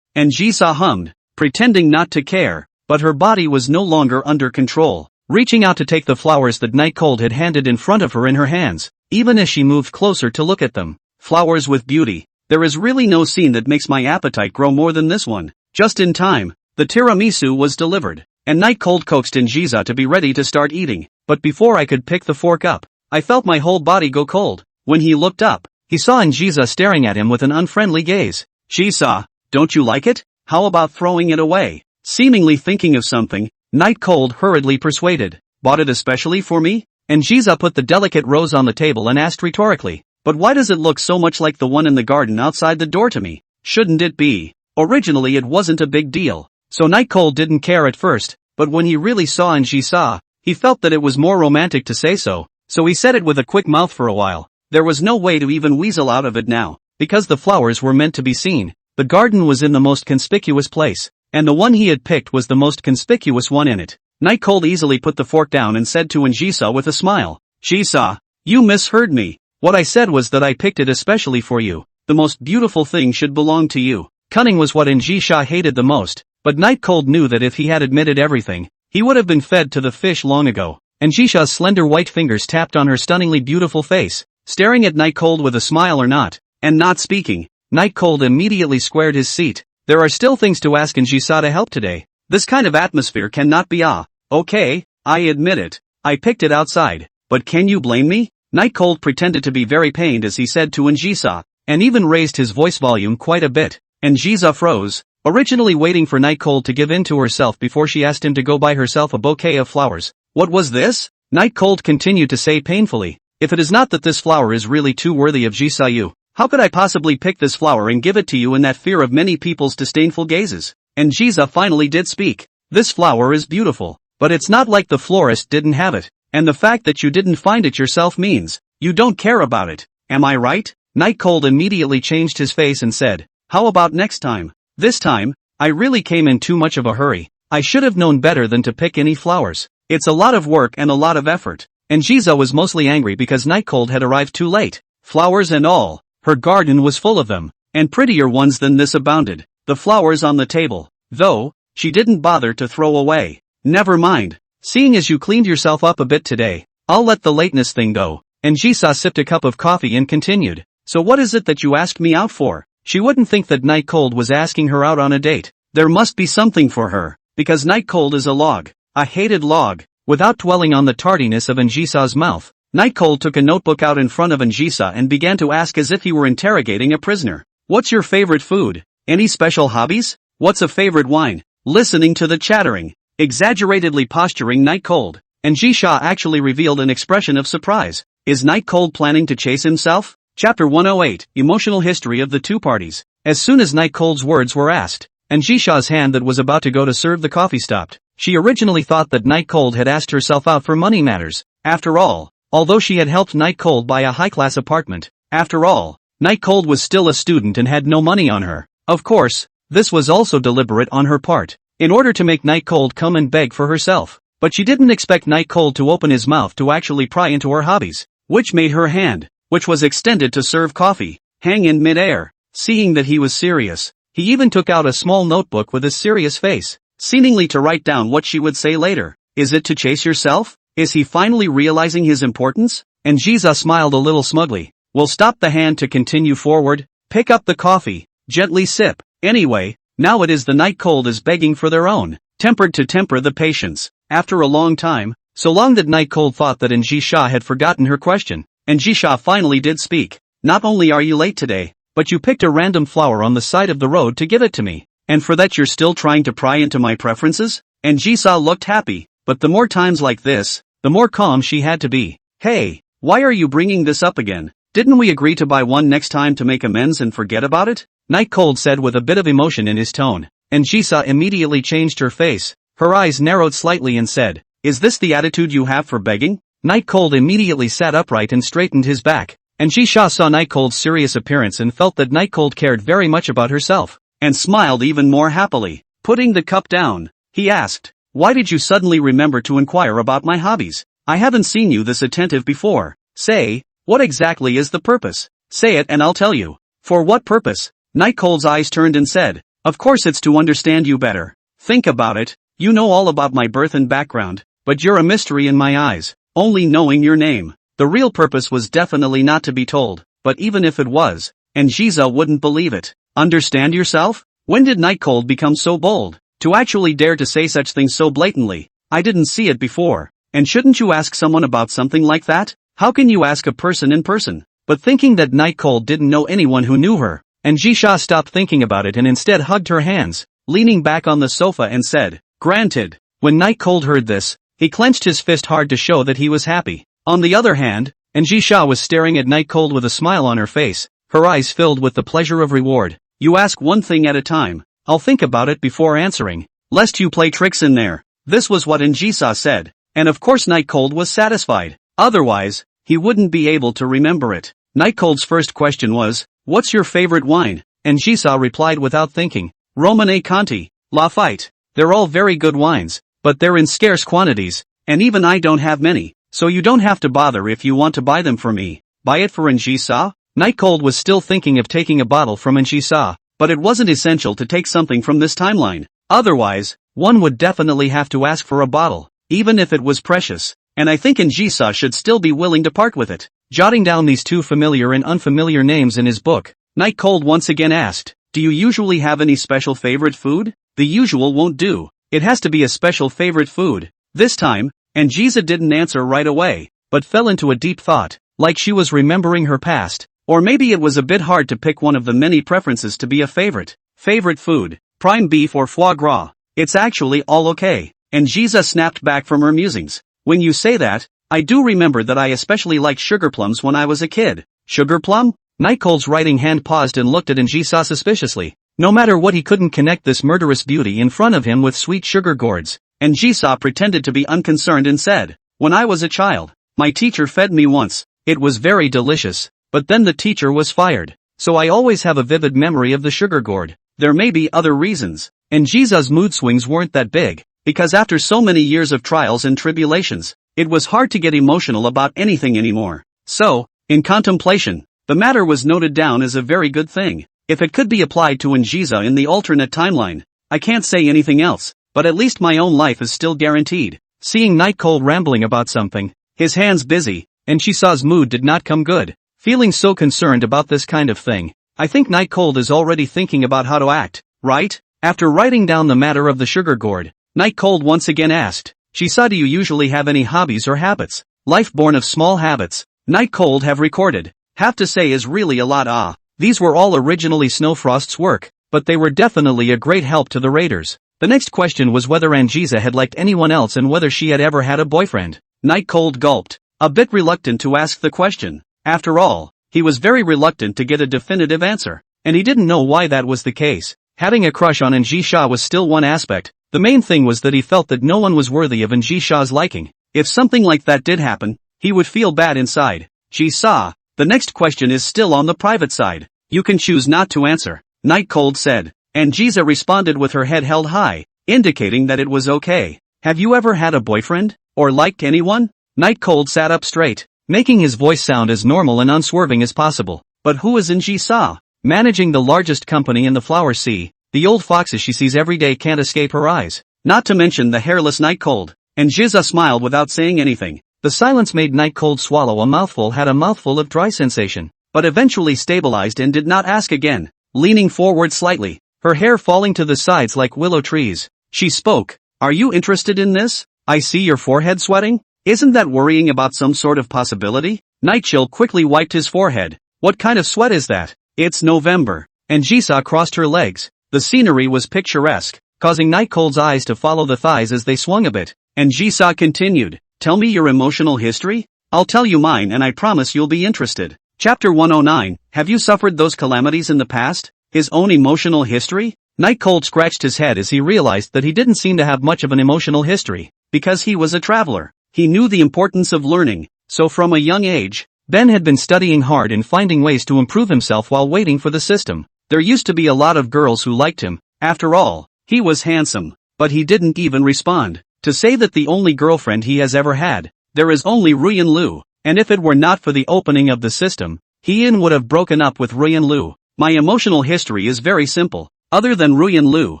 Njisa hummed, pretending not to care, but her body was no longer under control, reaching out to take the flowers that Night Cold had handed in front of her in her hands, even as she moved closer to look at them. Flowers with beauty. There is really no scene that makes my appetite grow more than this one. Just in time, the tiramisu was delivered, and Night Cold coaxed in Jiza to be ready to start eating, but before I could pick the fork up, I felt my whole body go cold. When he looked up, he saw Jiza staring at him with an unfriendly gaze. Jiza, don't you like it? How about throwing it away? Seemingly thinking of something, Night Cold hurriedly persuaded. Bought it especially for me? And Jiza put the delicate rose on the table and asked rhetorically, but why does it look so much like the one in the garden outside the door to me? Shouldn't it be? Originally it wasn't a big deal. So Night Cold didn't care at first, but when he really saw Jiza, he felt that it was more romantic to say so he said it with a quick mouth for a while. There was no way to even weasel out of it now, because the flowers were meant to be seen. The garden was in the most conspicuous place, and the one he had picked was the most conspicuous one in it. Night Cold easily put the fork down and said to Jiza with a smile, Jiza, you misheard me. What I said was that I picked it especially for you. The most beautiful thing should belong to you. Cunning was what Jiza hated the most, but Night Cold knew that if he had admitted everything, he would have been fed to the fish long ago. And Jiza's slender white fingers tapped on her stunningly beautiful face, staring at Night Cold with a smile or not, and not speaking. Night Cold immediately squared his seat. There are still things to ask Jiza to help today. This kind of atmosphere cannot be okay, I admit it. I picked it outside, but can you blame me? Night Cold pretended to be very pained as he said to Jiza, and even raised his voice volume quite a bit. And Jiza froze, originally waiting for Night Cold to give in to herself before she asked him to go buy herself a bouquet of flowers. What was this? Night Cold continued to say painfully, if it is not that this flower is really too worthy of Jiza, how could I possibly pick this flower and give it to you in that fear of many people's disdainful gazes? And Jiza finally did speak. This flower is beautiful, but it's not like the florist didn't have it, and the fact that you didn't find it yourself means you don't care about it. Am I right? Night Cold immediately changed his face and said, how about next time? This time, I really came in too much of a hurry. I should have known better than to pick any flowers. It's a lot of work and a lot of effort. And Jiza was mostly angry because Night Cold had arrived too late. Flowers and all. Her garden was full of them, and prettier ones than this abounded. The flowers on the table, though, she didn't bother to throw away. Never mind. Seeing as you cleaned yourself up a bit today, I'll let the lateness thing go. And Jiza sipped a cup of coffee and continued. So what is it that you asked me out for? She wouldn't think that Night Cold was asking her out on a date. There must be something for her, because Night Cold is a log. A hated log. Without dwelling on the tardiness of Jiza's mouth, Night Cold took a notebook out in front of Jiza and began to ask as if he were interrogating a prisoner. What's your favorite food? Any special hobbies? What's a favorite wine? Listening to the chattering, exaggeratedly posturing Night Cold, and Jiza actually revealed an expression of surprise. Is Night Cold planning to chase himself? Chapter 108, Emotional History of the Two Parties. As soon as Night Cold's words were asked, and Jiza's hand that was about to go to serve the coffee stopped, she originally thought that Night Cold had asked herself out for money matters. After all, although she had helped Night Cold buy a high-class apartment, after all, Night Cold was still a student and had no money on her. Of course, this was also deliberate on her part, in order to make Night Cold come and beg for herself. But she didn't expect Night Cold to open his mouth to actually pry into her hobbies, which made her hand, which was extended to serve coffee, hang in mid-air. Seeing that he was serious, he even took out a small notebook with a serious face, seemingly to write down what she would say later. Is it to chase yourself? Is he finally realizing his importance? And Jiza smiled a little smugly. We'll stop the hand to continue forward, pick up the coffee, gently sip. Anyway, now it is the Night Cold is begging for their own, tempered to temper the patience. After a long time, so long that Night Cold thought that Jiza had forgotten her question, and Jiza finally did speak. Not only are you late today, but you picked a random flower on the side of the road to give it to me. And for that you're still trying to pry into my preferences? And Jiza looked happy, but the more times like this, the more calm she had to be. Hey, why are you bringing this up again? Didn't we agree to buy one next time to make amends and forget about it? Night Cold said with a bit of emotion in his tone, and Jiza immediately changed her face. Her eyes narrowed slightly and said, is this the attitude you have for begging? Night Cold immediately sat upright and straightened his back, and Jiza saw Night Cold's serious appearance and felt that Night Cold cared very much about herself, and smiled even more happily. Putting the cup down, he asked, why did you suddenly remember to inquire about my hobbies? I haven't seen you this attentive before. Say, what exactly is the purpose? Say it and I'll tell you. For what purpose? Night Cold's eyes turned and said, of course it's to understand you better. Think about it, you know all about my birth and background, but you're a mystery in my eyes, only knowing your name. The real purpose was definitely not to be told, but even if it was, and Jiza wouldn't believe it. Understand yourself? When did Night Cold become so bold? To actually dare to say such things so blatantly? I didn't see it before. And shouldn't you ask someone about something like that? How can you ask a person in person? But thinking that Night Cold didn't know anyone who knew her, and Jisha stopped thinking about it and instead hugged her hands, leaning back on the sofa and said, "Granted." When Night Cold heard this, he clenched his fist hard to show that he was happy. On the other hand, and Jisha was staring at Night Cold with a smile on her face, her eyes filled with the pleasure of reward. "You ask one thing at a time. I'll think about it before answering, lest you play tricks in there." This was what Njisa said, and of course Night Cold was satisfied. Otherwise, he wouldn't be able to remember it. Night Cold's first question was, "What's your favorite wine?" And Njisa replied without thinking, "Romane Conti, Lafite. They're all very good wines, but they're in scarce quantities, and even I don't have many, so you don't have to bother if you want to buy them for me." Buy it for Njisa? Night Cold was still thinking of taking a bottle from Njisa, but it wasn't essential to take something from this timeline. Otherwise, one would definitely have to ask for a bottle, even if it was precious, and I think Njisa should still be willing to part with it. Jotting down these two familiar and unfamiliar names in his book, Night Cold once again asked, "Do you usually have any special favorite food?" The usual won't do. It has to be a special favorite food. This time, Njisa didn't answer right away, but fell into a deep thought, like she was remembering her past. Or maybe it was a bit hard to pick one of the many preferences to be a favorite. Favorite food, prime beef or foie gras. It's actually all okay. Njisa snapped back from her musings. When you say that, I do remember that I especially liked sugar plums when I was a kid. Sugar plum? Night Cold's writing hand paused and looked at Njisa suspiciously. No matter what, he couldn't connect this murderous beauty in front of him with sweet sugar gourds. Njisa pretended to be unconcerned and said, "When I was a child, my teacher fed me once. It was very delicious. But then the teacher was fired, so I always have a vivid memory of the sugar gourd." There may be other reasons. Njisa's mood swings weren't that big, because after so many years of trials and tribulations, it was hard to get emotional about anything anymore. So, in contemplation, the matter was noted down as a very good thing. If it could be applied to Njisa in the alternate timeline, I can't say anything else, but at least my own life is still guaranteed. Seeing Night Cold rambling about something, his hands busy, Njisa's mood did not come good. Feeling so concerned about this kind of thing, I think Night Cold is already thinking about how to act, right? After writing down the matter of the sugar gourd, Night Cold once again asked, "Jisa, do you usually have any hobbies or habits?" Life born of small habits, Night Cold have recorded. Have to say is really a lot. These were all originally Snowfrost's work, but they were definitely a great help to the raiders. The next question was whether Njisa had liked anyone else and whether she had ever had a boyfriend. Night Cold gulped, a bit reluctant to ask the question. After all, he was very reluctant to get a definitive answer, and he didn't know why that was the case. Having a crush on Njisa was still one aspect. The main thing was that he felt that no one was worthy of Njisa's liking. If something like that did happen, he would feel bad inside. Jisa, the next question is still on the private side. You can choose not to answer, Night Cold said. Njisa responded with her head held high, indicating that it was okay. Have you ever had a boyfriend? Or liked anyone? Night Cold sat up straight, making his voice sound as normal and unswerving as possible. But who is Njisa? Managing the largest company in the Flower Sea, the old foxes she sees every day can't escape her eyes. Not to mention the hairless Night Cold. Njisa smiled without saying anything. The silence made Night Cold swallow a mouthful, had a mouthful of dry sensation, but eventually stabilized and did not ask again. Leaning forward slightly, her hair falling to the sides like willow trees, she spoke, "Are you interested in this? I see your forehead sweating. Isn't that worrying about some sort of possibility?" Nightchill quickly wiped his forehead. "What kind of sweat is that?" "It's November." Njisa crossed her legs. The scenery was picturesque, causing Night Cold's eyes to follow the thighs as they swung a bit. Njisa continued, "Tell me your emotional history? I'll tell you mine and I promise you'll be interested." Chapter 109, Have you suffered those calamities in the past? His own emotional history? Night Cold scratched his head as he realized that he didn't seem to have much of an emotional history. Because he was a traveler, he knew the importance of learning, so from a young age, Ben had been studying hard and finding ways to improve himself while waiting for the system. There used to be a lot of girls who liked him. After all, he was handsome. But he didn't even respond. To say that the only girlfriend he has ever had, there is only Ruyan Lu, and if it were not for the opening of the system, Heian would have broken up with Ruyan Lu. My emotional history is very simple. Other than Ruyan Lu,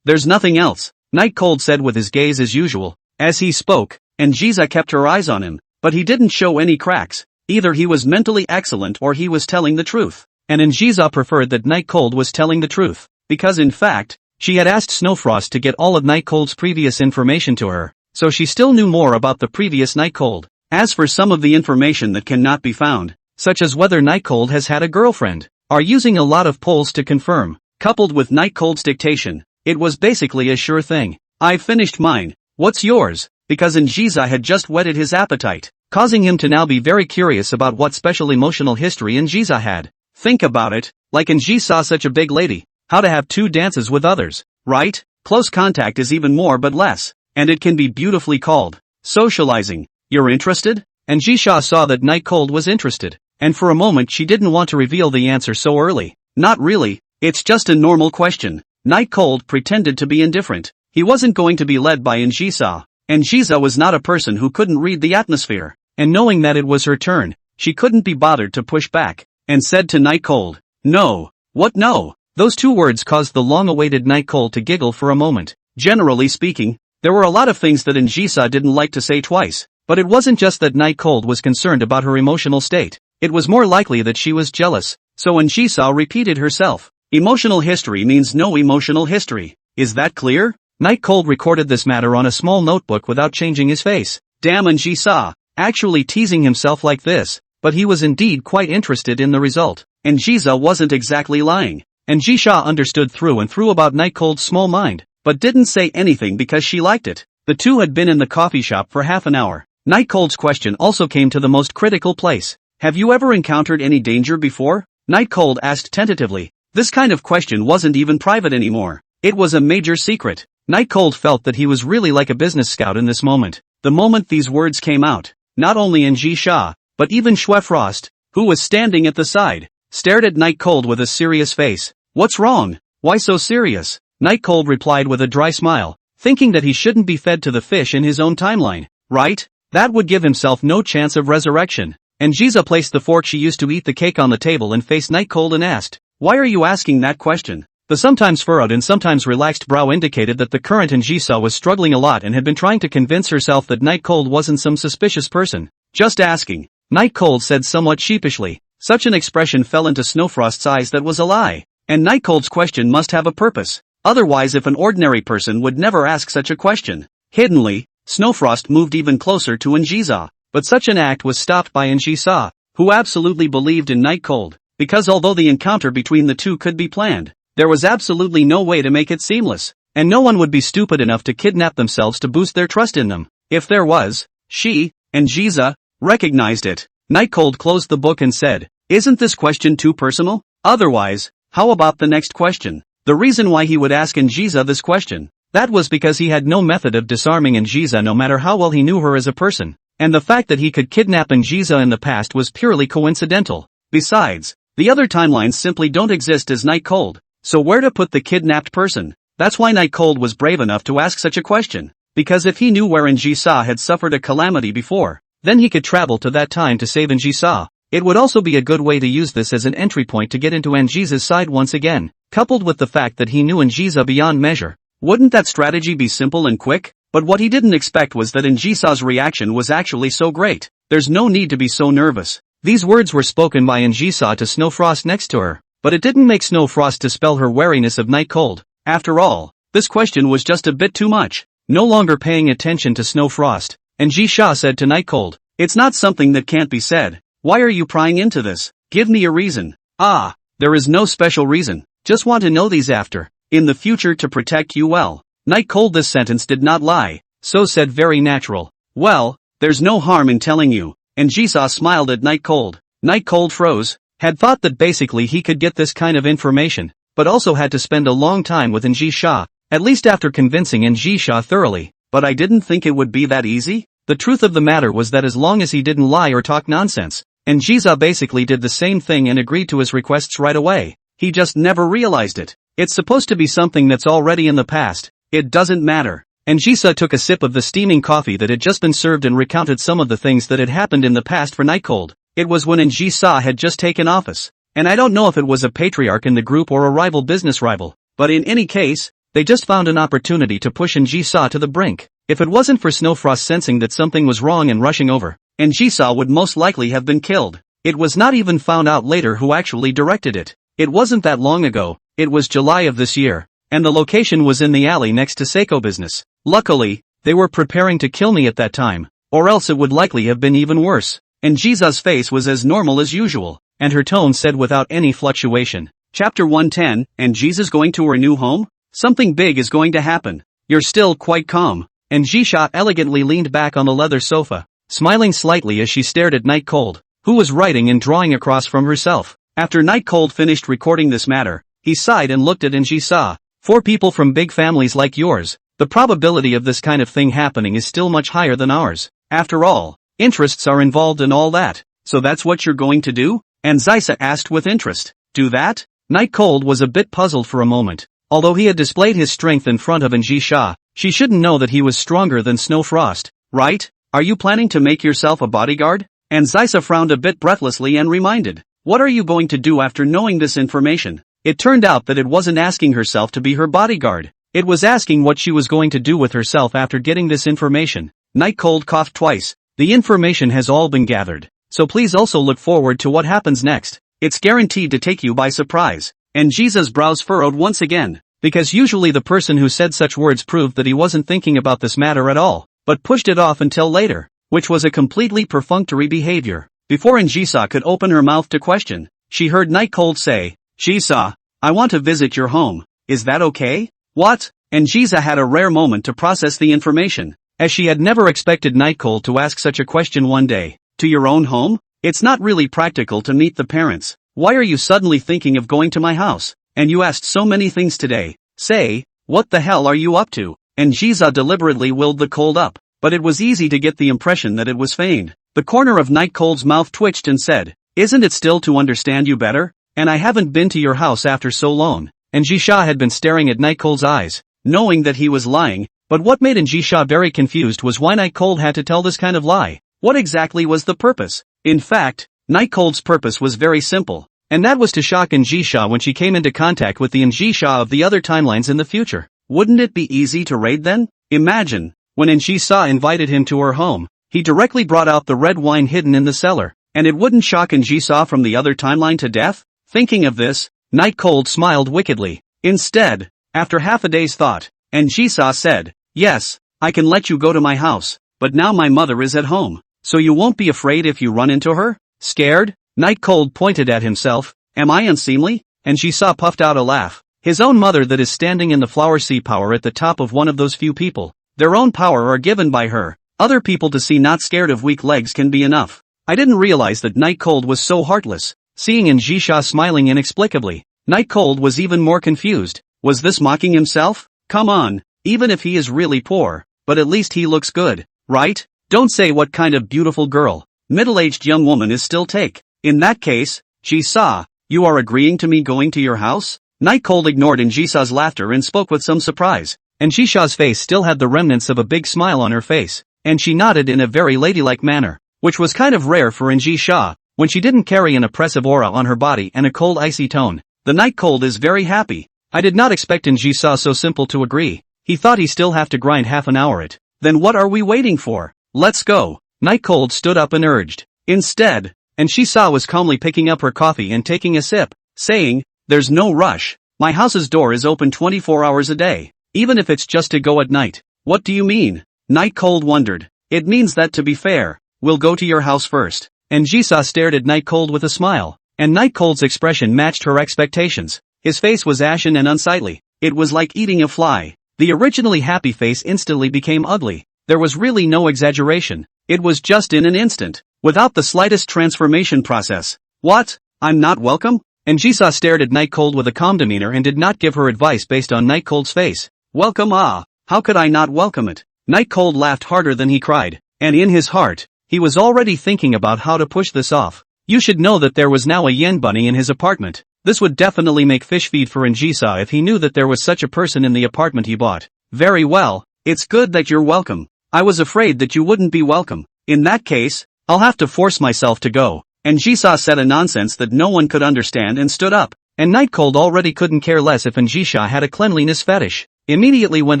there's nothing else, Night Cold said with his gaze as usual. As he spoke, Njisa kept her eyes on him, but he didn't show any cracks. Either he was mentally excellent or he was telling the truth. And Njisa preferred that Night Cold was telling the truth. because in fact, she had asked Snowfrost to get all of Nightcold's previous information to her, so she still knew more about the previous Nightcold. As for some of the information that cannot be found, such as whether Nightcold has had a girlfriend, are using a lot of polls to confirm, coupled with Nightcold's dictation, it was basically a sure thing. I've finished mine, what's yours? Because Njiza had just whetted his appetite, causing him to now be very curious about what special emotional history Njiza had. Think about it, like Nji saw such a big lady, how to have 2 dances with others, right? Close contact is even more but less, and it can be beautifully called socializing. You're interested? Nji saw that Nightcold was interested, and for a moment she didn't want to reveal the answer so early. Not really, it's just a normal question. Nightcold pretended to be indifferent. He wasn't going to be led by Njiza. Njiza was not a person who couldn't read the atmosphere, and knowing that it was her turn, she couldn't be bothered to push back, and said to Nightcold, "No." "What no?" Those 2 words caused the long-awaited Nightcold to giggle for a moment. Generally speaking, there were a lot of things that Njiza didn't like to say twice, but it wasn't just that Nightcold was concerned about her emotional state, it was more likely that she was jealous, so Njiza repeated herself. Emotional history means no emotional history. Is that clear? Nightcold recorded this matter on a small notebook without changing his face. Damn, Njiza, actually teasing himself like this, but he was indeed quite interested in the result. Njiza wasn't exactly lying. Njiza understood through and through about Nightcold's small mind, but didn't say anything because she liked it. The 2 had been in the coffee shop for half an hour. Nightcold's question also came to the most critical place. Have you ever encountered any danger before? Nightcold asked tentatively. This kind of question wasn't even private anymore. It was a major secret. Nightcold felt that he was really like a business scout in this moment. The moment these words came out, not only Nji, but even Frost, who was standing at the side, stared at Nightcold with a serious face. What's wrong? Why so serious? Nightcold replied with a dry smile, thinking that he shouldn't be fed to the fish in his own timeline, right? That would give himself no chance of resurrection. Njiza placed the fork she used to eat the cake on the table and faced Nightcold and asked, "Why are you asking that question?" The sometimes furrowed and sometimes relaxed brow indicated that the current Njiza was struggling a lot and had been trying to convince herself that Nightcold wasn't some suspicious person. Just asking, Nightcold said somewhat sheepishly. Such an expression fell into Snowfrost's eyes that was a lie. And Nightcold's question must have a purpose. Otherwise, if an ordinary person would never ask such a question. Hiddenly, Snowfrost moved even closer to Njiza, but such an act was stopped by Njiza, who absolutely believed in Nightcold, because although the encounter between the 2 could be planned, there was absolutely no way to make it seamless, and no one would be stupid enough to kidnap themselves to boost their trust in them. If there was, she, Njiza, recognized it. Nightcold closed the book and said, "Isn't this question too personal? Otherwise, how about the next question?" The reason why he would ask Njiza this question, that was because he had no method of disarming Njiza no matter how well he knew her as a person, and the fact that he could kidnap Njiza in the past was purely coincidental. Besides, the other timelines simply don't exist as Nightcold. So where to put the kidnapped person? That's why Nightcold was brave enough to ask such a question. Because if he knew where Njiza had suffered a calamity before, then he could travel to that time to save Njiza. It would also be a good way to use this as an entry point to get into Njiza's side once again, coupled with the fact that he knew Njiza beyond measure. Wouldn't that strategy be simple and quick? But what he didn't expect was that Njiza's reaction was actually so great. There's no need to be so nervous. These words were spoken by Njiza to Snowfrost next to her. But it didn't make Snowfrost dispel her wariness of Nightcold. After all, this question was just a bit too much. No longer paying attention to Snowfrost, Njiza said to Nightcold, "It's not something that can't be said. Why are you prying into this? Give me a reason." "Ah, there is no special reason, just want to know these after, in the future to protect you well." Nightcold, this sentence did not lie, so said very natural. "Well, there's no harm in telling you." Njiza smiled at Nightcold. Nightcold froze. Had thought that basically he could get this kind of information, but also had to spend a long time with Njiza, at least after convincing Njiza thoroughly. But I didn't think it would be that easy. The truth of the matter was that as long as he didn't lie or talk nonsense, Njiza basically did the same thing and agreed to his requests right away. He just never realized it. It's supposed to be something that's already in the past. It doesn't matter. Njiza took a sip of the steaming coffee that had just been served and recounted some of the things that had happened in the past for Nightcold. It was when Njiza had just taken office, and I don't know if it was a patriarch in the group or a rival business rival, but in any case, they just found an opportunity to push Njiza to the brink. If it wasn't for Snowfrost sensing that something was wrong and rushing over, Njiza would most likely have been killed. It was not even found out later who actually directed it. It wasn't that long ago, It was July of this year, and the location was in the alley next to Seiko Business. Luckily, they were preparing to kill me at that time, or else it would likely have been even worse. And Jisa's face was as normal as usual, and her tone said without any fluctuation. Chapter 110, and Jisa's going to her new home? Something big is going to happen. You're still quite calm. And Jisha elegantly leaned back on the leather sofa, smiling slightly as she stared at Night Cold, who was writing and drawing across from herself. After Night Cold finished recording this matter, he sighed and looked at Jisa. For people from big families like yours, the probability of this kind of thing happening is still much higher than ours. After all, interests are involved in all that. So that's what you're going to do? And Zisa asked with interest. Do that? Night Cold was a bit puzzled for a moment. Although he had displayed his strength in front of Jisha, she shouldn't know that he was stronger than Snow Frost, right? Are you planning to make yourself a bodyguard? And Zisa frowned a bit breathlessly and reminded. What are you going to do after knowing this information? It turned out that it wasn't asking herself to be her bodyguard. It was asking what she was going to do with herself after getting this information. Night Cold coughed twice. The information has all been gathered, so please also look forward to what happens next. It's guaranteed to take you by surprise. And Jisa's brows furrowed once again, because usually the person who said such words proved that he wasn't thinking about this matter at all, but pushed it off until later, which was a completely perfunctory behavior. Before Jisa could open her mouth to question, she heard Night Cold say, Jisa, I want to visit your home. Is that okay? What? And Jisa had a rare moment to process the information, as she had never expected Night Cold to ask such a question one day. To your own home? It's not really practical to meet the parents. Why are you suddenly thinking of going to my house? And you asked so many things today. Say, what the hell are you up to? And Jisa deliberately willed the cold up, but it was easy to get the impression that it was feigned. The corner of Night Cold's mouth twitched and said, Isn't it still to understand you better? And I haven't been to your house after so long. And Jisha had been staring at Night Cold's eyes, knowing that he was lying, but what made Jisha very confused was why Night Cold had to tell this kind of lie. What exactly was the purpose? In fact, Night Cold's purpose was very simple, and that was to shock Jisha when she came into contact with the Jisha of the other timelines in the future. Wouldn't it be easy to raid then? Imagine, when Jisa invited him to her home, he directly brought out the red wine hidden in the cellar, and it wouldn't shock Jisa from the other timeline to death? Thinking of this, Night Cold smiled wickedly. Instead, after half a day's thought, Jisa said, Yes, I can let you go to my house, but now my mother is at home, so you won't be afraid if you run into her? Scared? Night Cold pointed at himself. Am I unseemly? And Jisa puffed out a laugh. His own mother that is standing in the flower sea power at the top of one of those few people. Their own power are given by her. Other people to see not scared of weak legs can be enough. I didn't realize that Night Cold was so heartless. Seeing Jisha smiling inexplicably, Night Cold was even more confused. Was this mocking himself? Come on, even if he is really poor, but at least he looks good, right? Don't say what kind of beautiful girl, middle-aged young woman is still take. In that case, Jisa, you are agreeing to me going to your house? Night Cold ignored Jisa's laughter and spoke with some surprise, and Jisha's face still had the remnants of a big smile on her face, and she nodded in a very ladylike manner, which was kind of rare for Jisha, when she didn't carry an oppressive aura on her body and a cold icy tone. The Night Cold is very happy. I did not expect Jisa so simple to agree. He thought he still have to grind half an hour it. Then what are we waiting for? Let's go. Night Cold stood up and urged. Instead, and Jisa was calmly picking up her coffee and taking a sip, saying, There's no rush. My house's door is open 24 hours a day, even if it's just to go at night. What do you mean? Night Cold wondered. It means that to be fair, we'll go to your house first. And Jisa stared at Night Cold with a smile, and Night Cold's expression matched her expectations. His face was ashen and unsightly. It was like eating a fly. The originally happy face instantly became ugly. There was really no exaggeration. It was just in an instant, without the slightest transformation process. What? I'm not welcome? And Jisa stared at Night Cold with a calm demeanor and did not give her advice based on Night Cold's face. Welcome? Ah, how could I not welcome it? Night Cold laughed harder than he cried, and in his heart, he was already thinking about how to push this off. You should know that there was now a yen bunny in his apartment. This would definitely make fish feed for Jisa if he knew that there was such a person in the apartment he bought. Very well, it's good that you're welcome. I was afraid that you wouldn't be welcome. In that case, I'll have to force myself to go. And Jisa said a nonsense that no one could understand and stood up. And Night Cold already couldn't care less if Jisha had a cleanliness fetish. Immediately went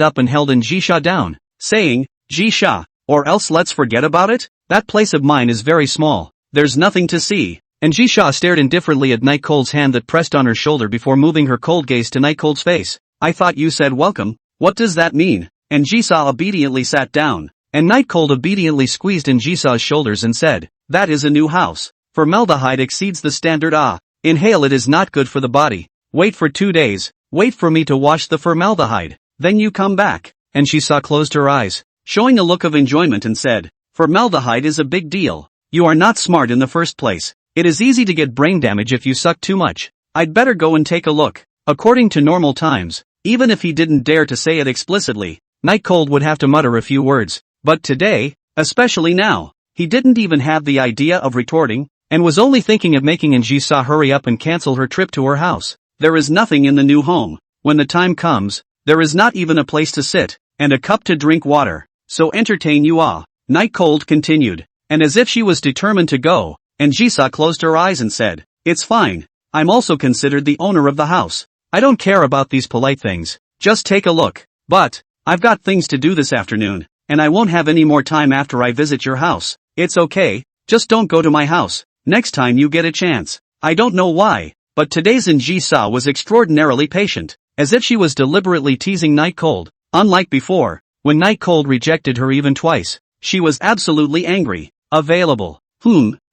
up and held Jisha down, saying, Jisha, or else let's forget about it? That place of mine is very small. There's nothing to see. And Jisha stared indifferently at Night Cold's hand that pressed on her shoulder before moving her cold gaze to Night Cold's face. I thought you said welcome. What does that mean? And Jisha obediently sat down. And Night Cold obediently squeezed in Jisha's shoulders and said, that is a new house. Formaldehyde exceeds the standard. Inhale, it is not good for the body. Wait for 2 days. Wait for me to wash the formaldehyde. Then you come back. And Jisha closed her eyes, showing a look of enjoyment and said, formaldehyde is a big deal. You are not smart in the first place. It is easy to get brain damage if you suck too much. I'd better go and take a look. According to normal times, even if he didn't dare to say it explicitly, Night Cold would have to mutter a few words. But today, especially now, he didn't even have the idea of retorting, and was only thinking of making Jisha hurry up and cancel her trip to her house. There is nothing in the new home. When the time comes, there is not even a place to sit, and a cup to drink water. So entertain you. Night Cold continued, and as if she was determined to go, and Jisha closed her eyes and said, it's fine. I'm also considered the owner of the house. I don't care about these polite things. Just take a look. But, I've got things to do this afternoon, and I won't have any more time after I visit your house. It's okay, just don't go to my house. Next time you get a chance. I don't know why, but today's Jisha was extraordinarily patient, as if she was deliberately teasing Night Cold. Unlike before, when Night Cold rejected her even twice, she was absolutely angry. Available.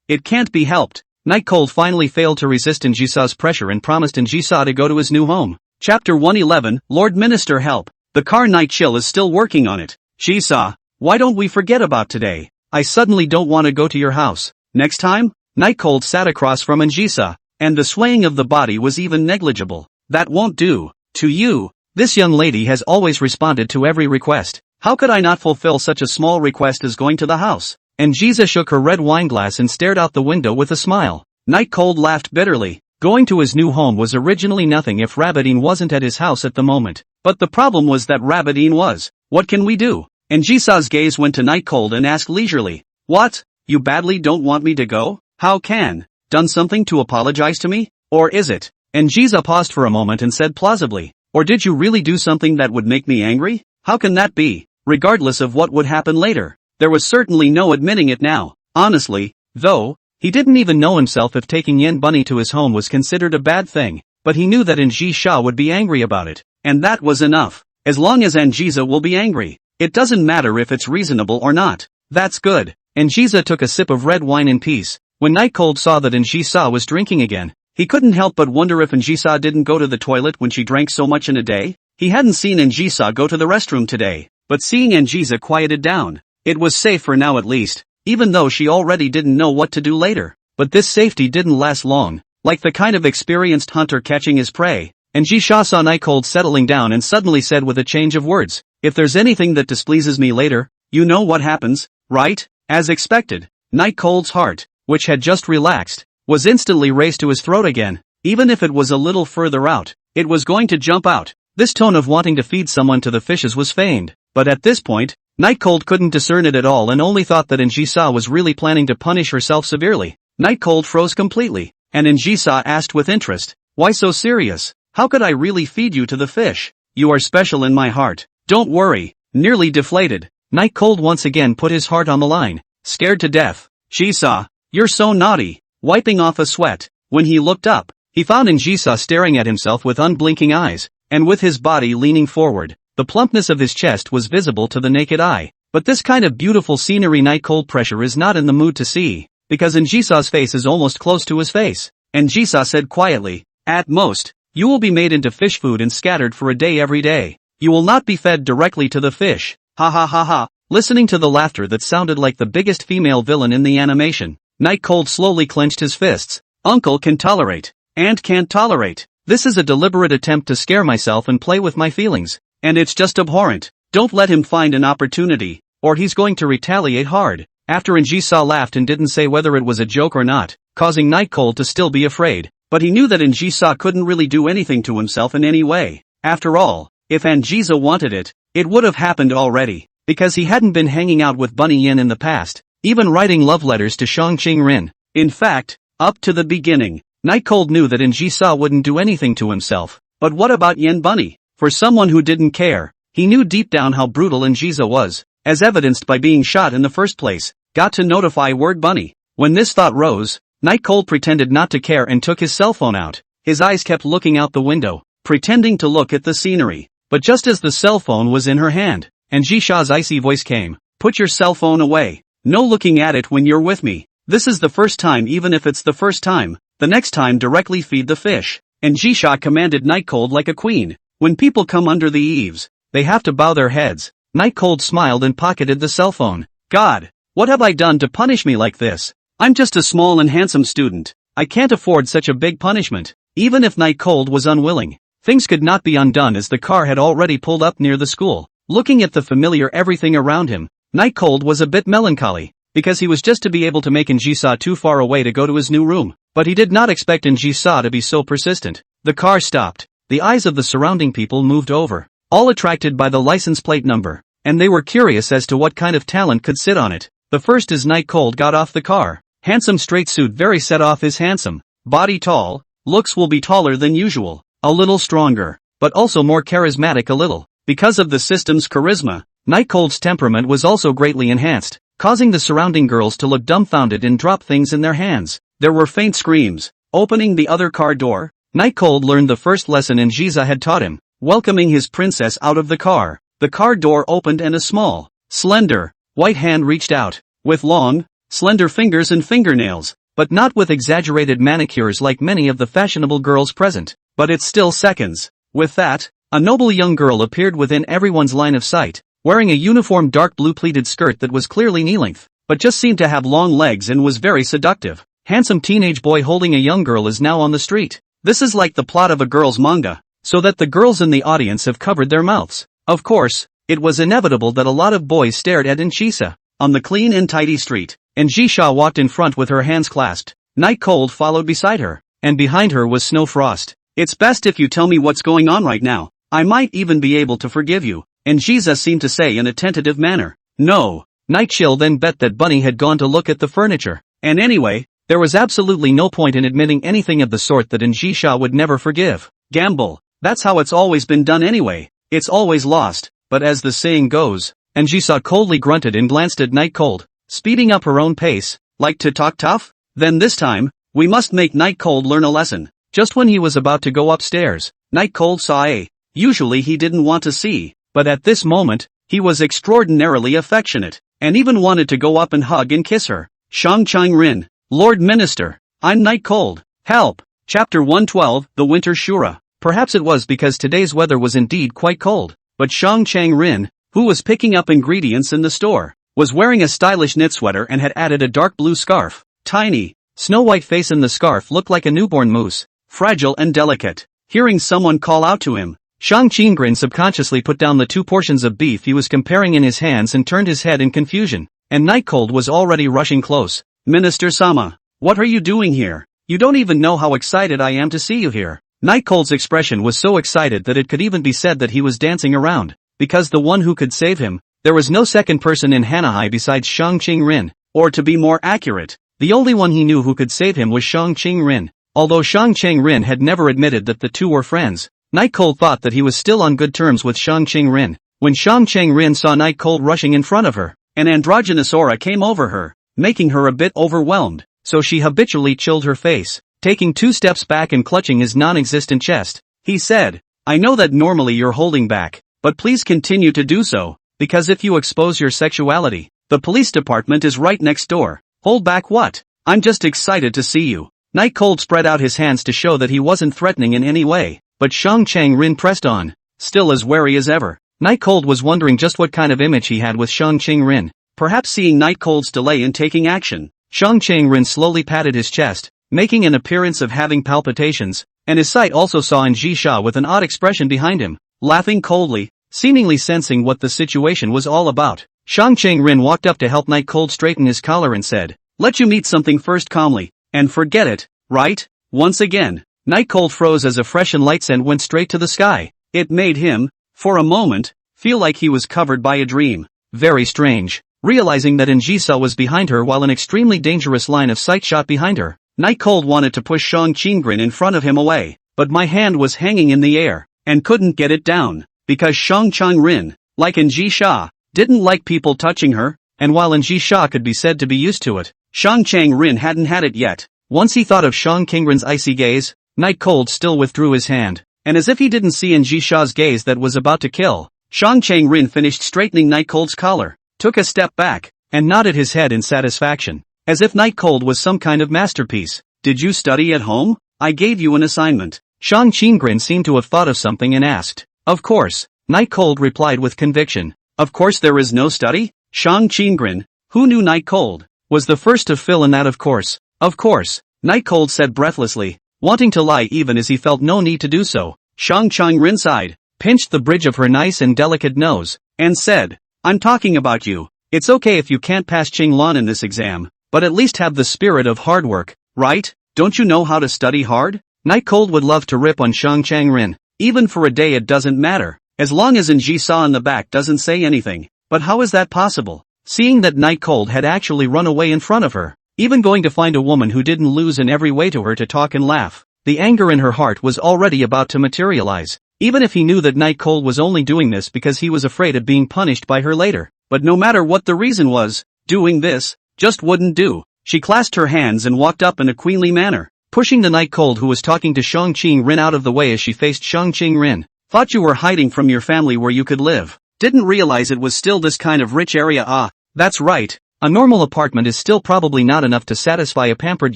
It can't be helped. Night Cold finally failed to resist Jisha's pressure and promised Jisha to go to his new home. Chapter 111, Lord Minister help. The car Night Chill is still working on it. Jisha, why don't we forget about today? I suddenly don't want to go to your house. Next time? Night Cold sat across from Jisha, and the swaying of the body was even negligible. That won't do. To you, this young lady has always responded to every request. How could I not fulfill such a small request as going to the house? And Jisha shook her red wine glass and stared out the window with a smile. Night Cold laughed bitterly. Going to his new home was originally nothing if Rabadine wasn't at his house at the moment. But the problem was that Rabadine was. What can we do? And Jisha's gaze went to Night Cold and asked leisurely, what? You badly don't want me to go? How can? Done something to apologize to me? Or is it? And Jisha paused for a moment and said plausibly, or did you really do something that would make me angry? How can that be? Regardless of what would happen later. There was certainly no admitting it now. Honestly, though, he didn't even know himself if taking Yen Bunny to his home was considered a bad thing, but he knew that Jisha would be angry about it. And that was enough. As long as Jisha will be angry, it doesn't matter if it's reasonable or not. That's good. And Jisha took a sip of red wine in peace. When Night Cold saw that Jisha was drinking again, he couldn't help but wonder if Jisha didn't go to the toilet when she drank so much in a day. He hadn't seen Jisha go to the restroom today, but seeing Jisha quieted down. It was safe for now at least, even though she already didn't know what to do later. But this safety didn't last long, like the kind of experienced hunter catching his prey. And Jisha saw Night Cold settling down and suddenly said with a change of words, if there's anything that displeases me later, you know what happens, right? As expected, Night Cold's heart, which had just relaxed, was instantly raised to his throat again. Even if it was a little further out, it was going to jump out. This tone of wanting to feed someone to the fishes was feigned, but at this point, Night Cold couldn't discern it at all and only thought that Jisha was really planning to punish herself severely. Night Cold froze completely, and Jisha asked with interest, why so serious? How could I really feed you to the fish? You are special in my heart. Don't worry. Nearly deflated, Night Cold once again put his heart on the line. Scared to death. Jisha, you're so naughty. Wiping off a sweat, when he looked up, he found Jisha staring at himself with unblinking eyes, and with his body leaning forward. The plumpness of his chest was visible to the naked eye, but this kind of beautiful scenery Night Cold pressure is not in the mood to see, because Jisha's face is almost close to his face. And Jisha said quietly, at most, you will be made into fish food and scattered for a day every day. You will not be fed directly to the fish. Ha ha ha ha. Listening to the laughter that sounded like the biggest female villain in the animation, Night Cold slowly clenched his fists. Uncle can tolerate, and can't tolerate. This is a deliberate attempt to scare myself and play with my feelings. And it's just abhorrent. Don't let him find an opportunity, or he's going to retaliate hard. After Jisha laughed and didn't say whether it was a joke or not, causing Night Cold to still be afraid. But he knew that Jisha couldn't really do anything to himself in any way. After all, if Jisha wanted it, it would have happened already. Because he hadn't been hanging out with Bunny Yin in the past, even writing love letters to Shang Qing Rin. In fact, up to the beginning, Night Cold knew that Jisha wouldn't do anything to himself. But what about Yen Bunny? For someone who didn't care, he knew deep down how brutal Jisha was, as evidenced by being shot in the first place. Got to notify Word Bunny. When this thought rose, Night Cold pretended not to care and took his cell phone out. His eyes kept looking out the window, pretending to look at the scenery. But just as the cell phone was in her hand, and Jisha's icy voice came, "Put your cell phone away. No looking at it when you're with me. This is the first time, even if it's the first time. The next time directly feed the fish." And Jisha commanded Night Cold like a queen. When people come under the eaves, they have to bow their heads. Night Cold smiled and pocketed the cell phone. God, what have I done to punish me like this? I'm just a small and handsome student. I can't afford such a big punishment. Even if Night Cold was unwilling, things could not be undone as the car had already pulled up near the school. Looking at the familiar everything around him, Night Cold was a bit melancholy, because he was just to be able to make Njisa too far away to go to his new room. But he did not expect Njisa to be so persistent. The car stopped. The eyes of the surrounding people moved over, all attracted by the license plate number, and they were curious as to what kind of talent could sit on it. The first as Night Cold got off the car. Handsome straight suit very set off his handsome. Body tall, looks will be taller than usual, a little stronger, but also more charismatic a little. Because of the system's charisma, Night Cold's temperament was also greatly enhanced, causing the surrounding girls to look dumbfounded and drop things in their hands. There were faint screams. Opening the other car door, Night Cold learned the first lesson Njisa had taught him, welcoming his princess out of the car. The car door opened and a small, slender, white hand reached out, with long, slender fingers and fingernails, but not with exaggerated manicures like many of the fashionable girls present. But it's still seconds. With that, a noble young girl appeared within everyone's line of sight, wearing a uniform dark blue pleated skirt that was clearly knee-length, but just seemed to have long legs and was very seductive. Handsome teenage boy holding a young girl is now on the street. This is like the plot of a girl's manga, so that the girls in the audience have covered their mouths. Of course, it was inevitable that a lot of boys stared at Njisa. On the clean and tidy street, Njisa walked in front with her hands clasped. Night Cold followed beside her, and behind her was Snow Frost. "It's best if you tell me what's going on right now. I might even be able to forgive you," Njisa seemed to say in a tentative manner. "No." Night Chill then bet that Bunny had gone to look at the furniture. And anyway, there was absolutely no point in admitting anything of the sort that Njisa would never forgive. Gamble. That's how it's always been done anyway. It's always lost. But as the saying goes, Njisa coldly grunted and glanced at Night Cold, speeding up her own pace. "Like to talk tough? Then this time, we must make Night Cold learn a lesson." Just when he was about to go upstairs, Night Cold saw a. Usually he didn't want to see, but at this moment, he was extraordinarily affectionate, and even wanted to go up and hug and kiss her. "Shang Chang Rin, Lord Minister, I'm Night Cold. Help!" Chapter 112, The Winter Shura. Perhaps it was because today's weather was indeed quite cold, but Shang Chang Rin, who was picking up ingredients in the store, was wearing a stylish knit sweater and had added a dark blue scarf. Tiny, snow-white face in the scarf looked like a newborn moose, fragile and delicate. Hearing someone call out to him, Shang Qingren subconsciously put down the 2 portions of beef he was comparing in his hands and turned his head in confusion, and Night Cold was already rushing close. "Minister Sama, what are you doing here? You don't even know how excited I am to see you here." Night Cold's expression was so excited that it could even be said that he was dancing around, because the one who could save him, there was no second person in Hanahai besides Shang Qingren, or to be more accurate, the only one he knew who could save him was Shang Qingren. Although Shang Qingren had never admitted that the two were friends, Night Cold thought that he was still on good terms with Shang Qingren. When Shang Qingren saw Night Cold rushing in front of her, an androgynous aura came over her, making her a bit overwhelmed, so she habitually chilled her face, taking 2 steps back and clutching his non-existent chest. He said, "I know that normally you're holding back, but please continue to do so, because if you expose your sexuality, the police department is right next door." "Hold back what? I'm just excited to see you." Night Cold spread out his hands to show that he wasn't threatening in any way, but Shang Qingren pressed on, still as wary as ever. Night Cold was wondering just what kind of image he had with Shang Qingren. Perhaps seeing Night Cold's delay in taking action, Shang Qingren slowly patted his chest, making an appearance of having palpitations, and his sight also saw Njisha with an odd expression behind him, laughing coldly, seemingly sensing what the situation was all about. Shang Qingren walked up to help Night Cold straighten his collar and said, "Let you meet something first calmly, and forget it, right?" Once again, Night Cold froze as a fresh and light scent went straight to the sky. It made him, for a moment, feel like he was covered by a dream. Very strange. Realizing that Njisa was behind her while an extremely dangerous line of sight shot behind her, Night Cold wanted to push Shang Qingren in front of him away, but my hand was hanging in the air, and couldn't get it down, because Shang Qingren, like Njisha, didn't like people touching her, and while Njisha could be said to be used to it, Shang Qingren hadn't had it yet. Once he thought of Shang Qingren's icy gaze, Night Cold still withdrew his hand, and as if he didn't see Njisha's gaze that was about to kill, Shang Qingren finished straightening Night Cold's collar, took a step back, and nodded his head in satisfaction, as if Night Cold was some kind of masterpiece. Did you study at home? I gave you an assignment. Shang Qingren seemed to have thought of something and asked. Of course, Night Cold replied with conviction. Of course there is no study? Shang Qingren, who knew Night Cold, was the first to fill in that of course. Of course, Night Cold said breathlessly, wanting to lie even as he felt no need to do so. Shang Qingren sighed, pinched the bridge of her nice and delicate nose, and said, I'm talking about you. It's okay if you can't pass Qinglan in this exam, but at least have the spirit of hard work, right? Don't you know how to study hard? Night Cold would love to rip on Shang Qingren. Even for a day it doesn't matter, as long as Njisa in the back doesn't say anything. But how is that possible? Seeing that Night Cold had actually run away in front of her, even going to find a woman who didn't lose in every way to her to talk and laugh, the anger in her heart was already about to materialize, even if he knew that Night Cold was only doing this because he was afraid of being punished by her later. But no matter what the reason was, doing this just wouldn't do. She clasped her hands and walked up in a queenly manner, pushing the Night Cold who was talking to Shang Qingren out of the way as she faced Shang Qingren. Thought you were hiding from your family where you could live. Didn't realize it was still this kind of rich area. Ah, that's right. A normal apartment is still probably not enough to satisfy a pampered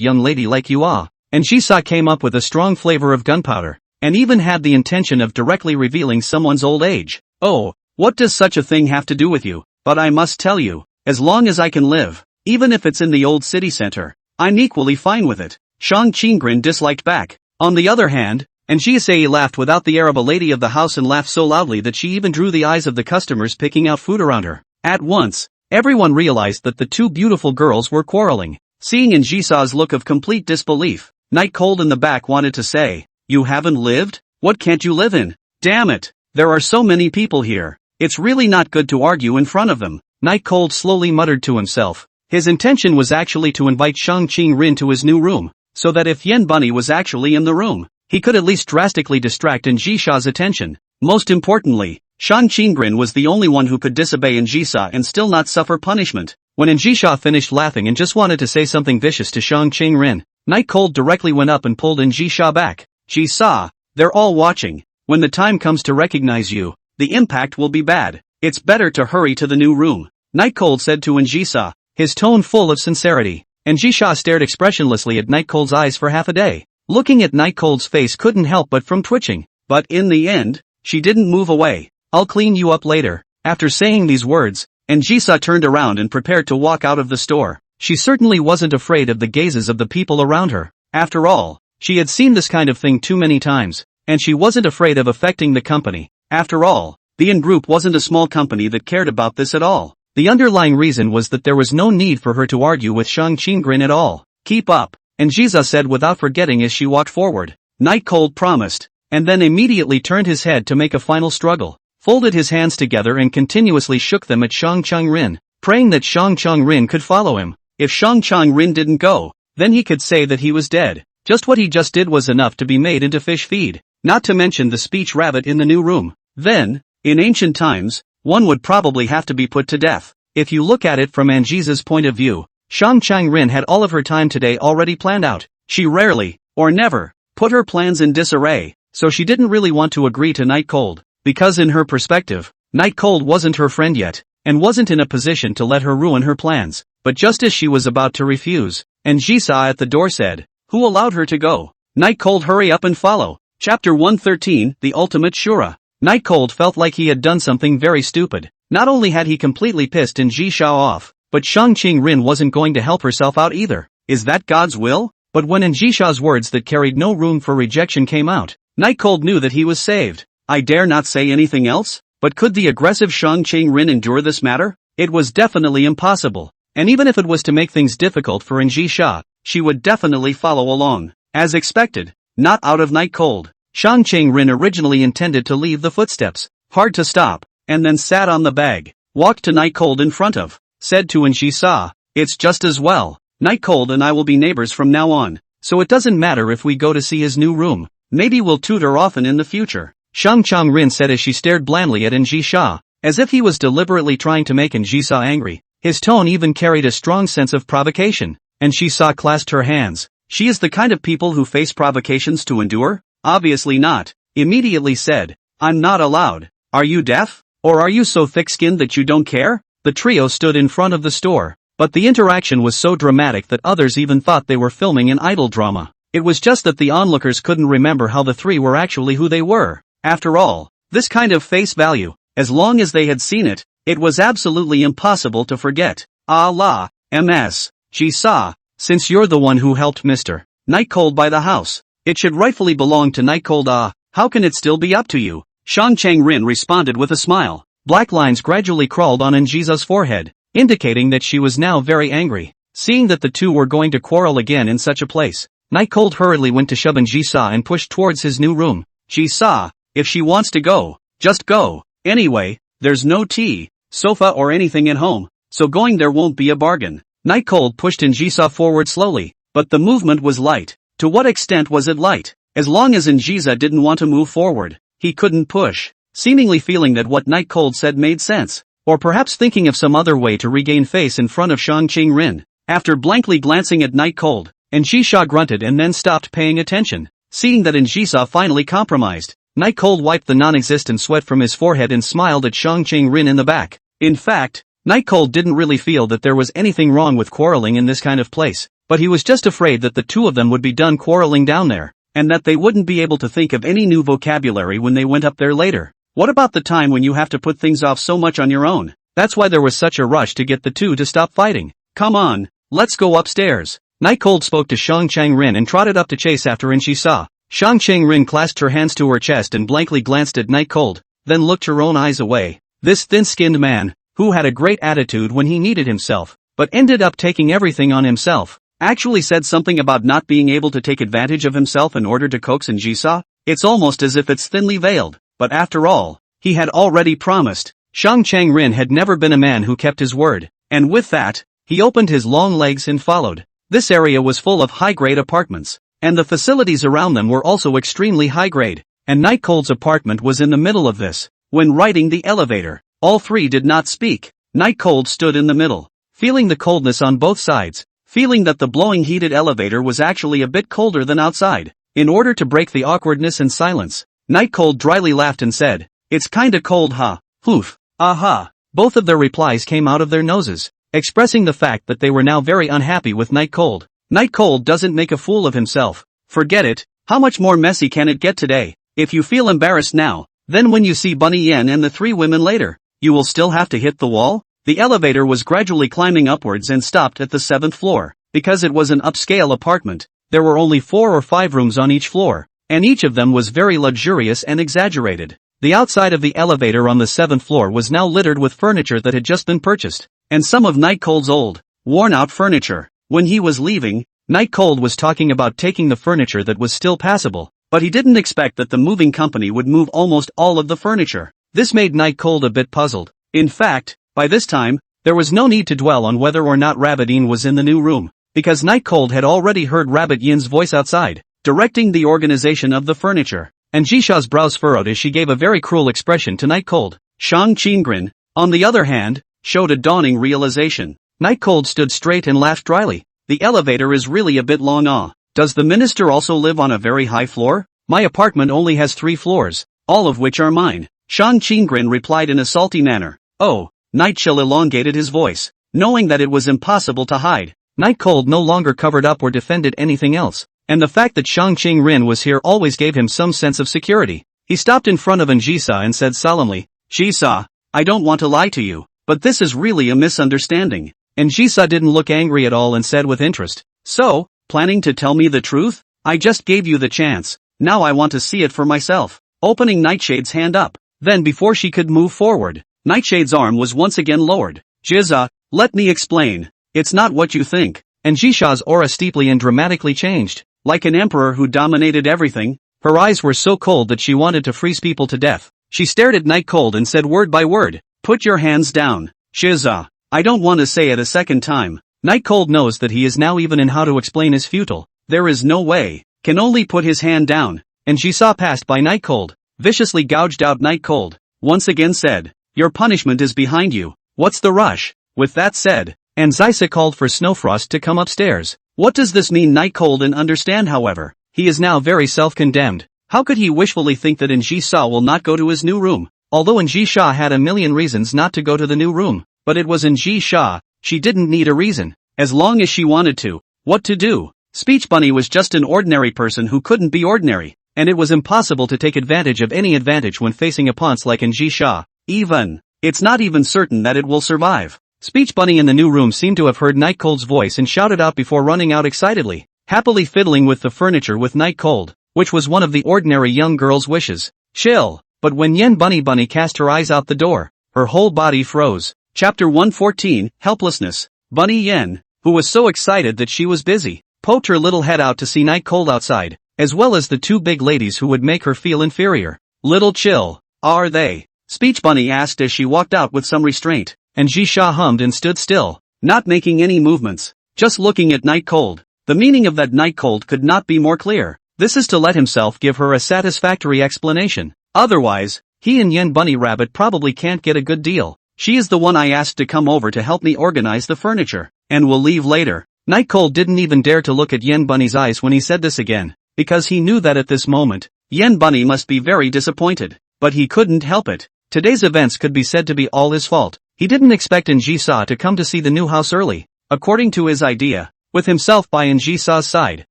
young lady like you. Ah. And Jisa came up with a strong flavor of gunpowder, and even had the intention of directly revealing someone's old age. Oh, what does such a thing have to do with you? But I must tell you, as long as I can live, even if it's in the old city center, I'm equally fine with it. Shang Qingren disliked back. On the other hand, Njisei laughed without the air of a lady of the house and laughed so loudly that she even drew the eyes of the customers picking out food around her. At once, everyone realized that the two beautiful girls were quarreling. Seeing Njisa's look of complete disbelief, Night Cold in the back wanted to say, you haven't lived? What can't you live in? Damn it, there are so many people here. It's really not good to argue in front of them. Night Cold slowly muttered to himself. His intention was actually to invite Shang Qingren to his new room, so that if Yen Bunny was actually in the room, he could at least drastically distract Njisha's attention. Most importantly, Shang Qingren was the only one who could disobey Njisa and still not suffer punishment. When Njisha finished laughing and just wanted to say something vicious to Shang Qingren, Night Cold directly went up and pulled Njisha back. Jisa, they're all watching. When the time comes to recognize you, the impact will be bad. It's better to hurry to the new room, Night Cold said to Njisa, his tone full of sincerity. Njisha stared expressionlessly at Night Cold's eyes for half a day. Looking at Night Cold's face couldn't help but from twitching. But in the end, she didn't move away. I'll clean you up later. After saying these words, Njisa turned around and prepared to walk out of the store. She certainly wasn't afraid of the gazes of the people around her. After all, she had seen this kind of thing too many times, and she wasn't afraid of affecting the company. After all, the In Group wasn't a small company that cared about this at all. The underlying reason was that there was no need for her to argue with Shang Qingren at all. Keep up, Njisa said without forgetting as she walked forward. Night Cold promised, and then immediately turned his head to make a final struggle, folded his hands together and continuously shook them at Shang Qingren, praying that Shang Qingren could follow him. If Shang Qingren didn't go, then he could say that he was dead. Just what he just did was enough to be made into fish feed, not to mention the speech rabbit in the new room. Then, in ancient times, one would probably have to be put to death. If you look at it from Anjisa's point of view, Shang Qingren had all of her time today already planned out. She rarely, or never, put her plans in disarray, so she didn't really want to agree to Night Cold, because in her perspective, Night Cold wasn't her friend yet, and wasn't in a position to let her ruin her plans. But just as she was about to refuse, Njisa at the door said, who allowed her to go? Night Cold, hurry up and follow. Chapter 113, The Ultimate Shura. Night Cold felt like he had done something very stupid. Not only had he completely pissed Njisha off, but Shang Qingren wasn't going to help herself out either. Is that God's will? But when Njisha's words that carried no room for rejection came out, Night Cold knew that he was saved. I dare not say anything else, but could the aggressive Shang Qingren endure this matter? It was definitely impossible. And even if it was to make things difficult for Njisha, she would definitely follow along. As expected, not out of Night Cold. Shang Qingren originally intended to leave the footsteps, hard to stop, and then sat on the bag, walked to Night Cold in front of, said to Njisa, it's just as well. Night Cold and I will be neighbors from now on, so it doesn't matter if we go to see his new room. Maybe we'll tutor often in the future. Shang Qingren said as she stared blandly at Njisha, as if he was deliberately trying to make Njisa angry. His tone even carried a strong sense of provocation. Njisa clasped her hands. She is the kind of people who face provocations to endure? Obviously not. Immediately said, I'm not allowed. Are you deaf? Or are you so thick-skinned that you don't care? The trio stood in front of the store, but the interaction was so dramatic that others even thought they were filming an idol drama. It was just that the onlookers couldn't remember how the three were actually who they were. After all, this kind of face value, as long as they had seen it, it was absolutely impossible to forget. Ah la, ms. Ji-sa, since you're the one who helped Mr. Nightcold buy the house, it should rightfully belong to Nightcold. How can it still be up to you? Shang Chang-rin responded with a smile. Black lines gradually crawled on Njisa's forehead, indicating that she was now very angry. Seeing that the two were going to quarrel again in such a place, Nightcold hurriedly went to shove Njisa and pushed towards his new room. Ji-sa, if she wants to go, just go. Anyway, there's no tea, sofa or anything at home, so going there won't be a bargain. Nightcold pushed Njisa forward slowly, but the movement was light. To what extent was it light? As long as Njisa didn't want to move forward, he couldn't push, seemingly feeling that what Nightcold said made sense, or perhaps thinking of some other way to regain face in front of Shang Chang-rin. After blankly glancing at Nightcold, Njisa grunted and then stopped paying attention. Seeing that Njisa finally compromised, Nightcold wiped the non-existent sweat from his forehead and smiled at Shang Chang-rin in the back. In fact, Nightcold didn't really feel that there was anything wrong with quarreling in this kind of place, but he was just afraid that the two of them would be done quarreling down there, and that they wouldn't be able to think of any new vocabulary when they went up there later. What about the time when you have to put things off so much on your own? That's why there was such a rush to get the two to stop fighting. Come on, let's go upstairs. Nightcold spoke to Shang Chang-rin and trotted up to chase after Njisa. Shang Chang-rin clasped her hands to her chest and blankly glanced at Nightcold, then looked her own eyes away. This thin-skinned man, who had a great attitude when he needed himself, but ended up taking everything on himself, actually said something about not being able to take advantage of himself in order to coax Njisa? It's almost as if it's thinly veiled, but after all, he had already promised. Shang Chang-rin had never been a man who kept his word, and with that, he opened his long legs and followed. This area was full of high-grade apartments, and the facilities around them were also extremely high-grade, and Nightcold's apartment was in the middle of this. When riding the elevator, all three did not speak. Nightcold stood in the middle, feeling the coldness on both sides, feeling that the blowing heated elevator was actually a bit colder than outside. In order to break the awkwardness and silence, Nightcold dryly laughed and said, "It's kinda cold, huh? Poof. Aha." Both of their replies came out of their noses, expressing the fact that they were now very unhappy with Nightcold. Nightcold doesn't make a fool of himself. Forget it. How much more messy can it get today? If you feel embarrassed now, then when you see Bunny Yen and the three women later, you will still have to hit the wall? The elevator was gradually climbing upwards and stopped at the 7th floor. Because it was an upscale apartment, there were only 4 or 5 rooms on each floor, and each of them was very luxurious and exaggerated. The outside of the elevator on the 7th floor was now littered with furniture that had just been purchased, and some of Nightcold's old, worn-out furniture. When he was leaving, Nightcold was talking about taking the furniture that was still passable, but he didn't expect that the moving company would move almost all of the furniture. This made Nightcold a bit puzzled. In fact, by this time, there was no need to dwell on whether or not Rabbit Yin was in the new room, because Nightcold had already heard Rabbit Yin's voice outside, directing the organization of the furniture. And Jisha's brows furrowed as she gave a very cruel expression to Nightcold. Shang Chang-rin, on the other hand, showed a dawning realization. Nightcold stood straight and laughed dryly. The elevator is really a bit long. Does the minister also live on a very high floor? My apartment only has 3 floors, all of which are mine. Shang Chang-rin replied in a salty manner. Oh, Nightchill elongated his voice, knowing that it was impossible to hide. Nightcold no longer covered up or defended anything else, and the fact that Shang Chang-rin was here always gave him some sense of security. He stopped in front of Njisa and said solemnly, "Jisa, I don't want to lie to you, but this is really a misunderstanding." Njisa didn't look angry at all and said with interest, "So, planning to tell me the truth? I just gave you the chance, now I want to see it for myself." Opening Nightshade's hand up, then before she could move forward, Nightshade's arm was once again lowered. "Jiza, let me explain. It's not what you think." And Jisha's aura steeply and dramatically changed. Like an emperor who dominated everything, her eyes were so cold that she wanted to freeze people to death. She stared at Nightcold and said word by word, "Put your hands down, Jiza." I don't want to say it a second time. Nightcold knows that he is now even in how to explain is futile. There is no way. Can only put his hand down. And Jisa passed by Nightcold, viciously gouged out Nightcold, once again said, "Your punishment is behind you. What's the rush?" With that said, Anzisa called for Snowfrost to come upstairs. What does this mean? Night Cold didn't understand, however. He is now very self-condemned. How could he wishfully think that Ji-sha will not go to his new room? Although Ji-sha had a million reasons not to go to the new room, but it was Ji-sha, she didn't need a reason. As long as she wanted to. What to do? Speech Bunny was just an ordinary person who couldn't be ordinary, and it was impossible to take advantage of any advantage when facing a ponce like Ji-sha. It's not even certain that it will survive. Speech Bunny in the new room seemed to have heard Night Cold's voice and shouted out before running out excitedly, happily fiddling with the furniture with Night Cold, which was one of the ordinary young girl's wishes. Chill. But when Yen Bunny cast her eyes out the door, her whole body froze. Chapter 114, Helplessness. Bunny Yen, who was so excited that she was busy, poked her little head out to see Night Cold outside, as well as the two big ladies who would make her feel inferior. Little chill, are they? Speech Bunny asked as she walked out with some restraint, and Ji-sha hummed and stood still, not making any movements, just looking at Night Cold. The meaning of that Night Cold could not be more clear. This is to let himself give her a satisfactory explanation. Otherwise, he and Yen Bunny Rabbit probably can't get a good deal. She is the one I asked to come over to help me organize the furniture, and will leave later. Night Cold didn't even dare to look at Yen Bunny's eyes when he said this again, because he knew that at this moment, Yen Bunny must be very disappointed. But he couldn't help it. Today's events could be said to be all his fault. He didn't expect Ji-sha to come to see the new house early, according to his idea, with himself by Ji-sha's side.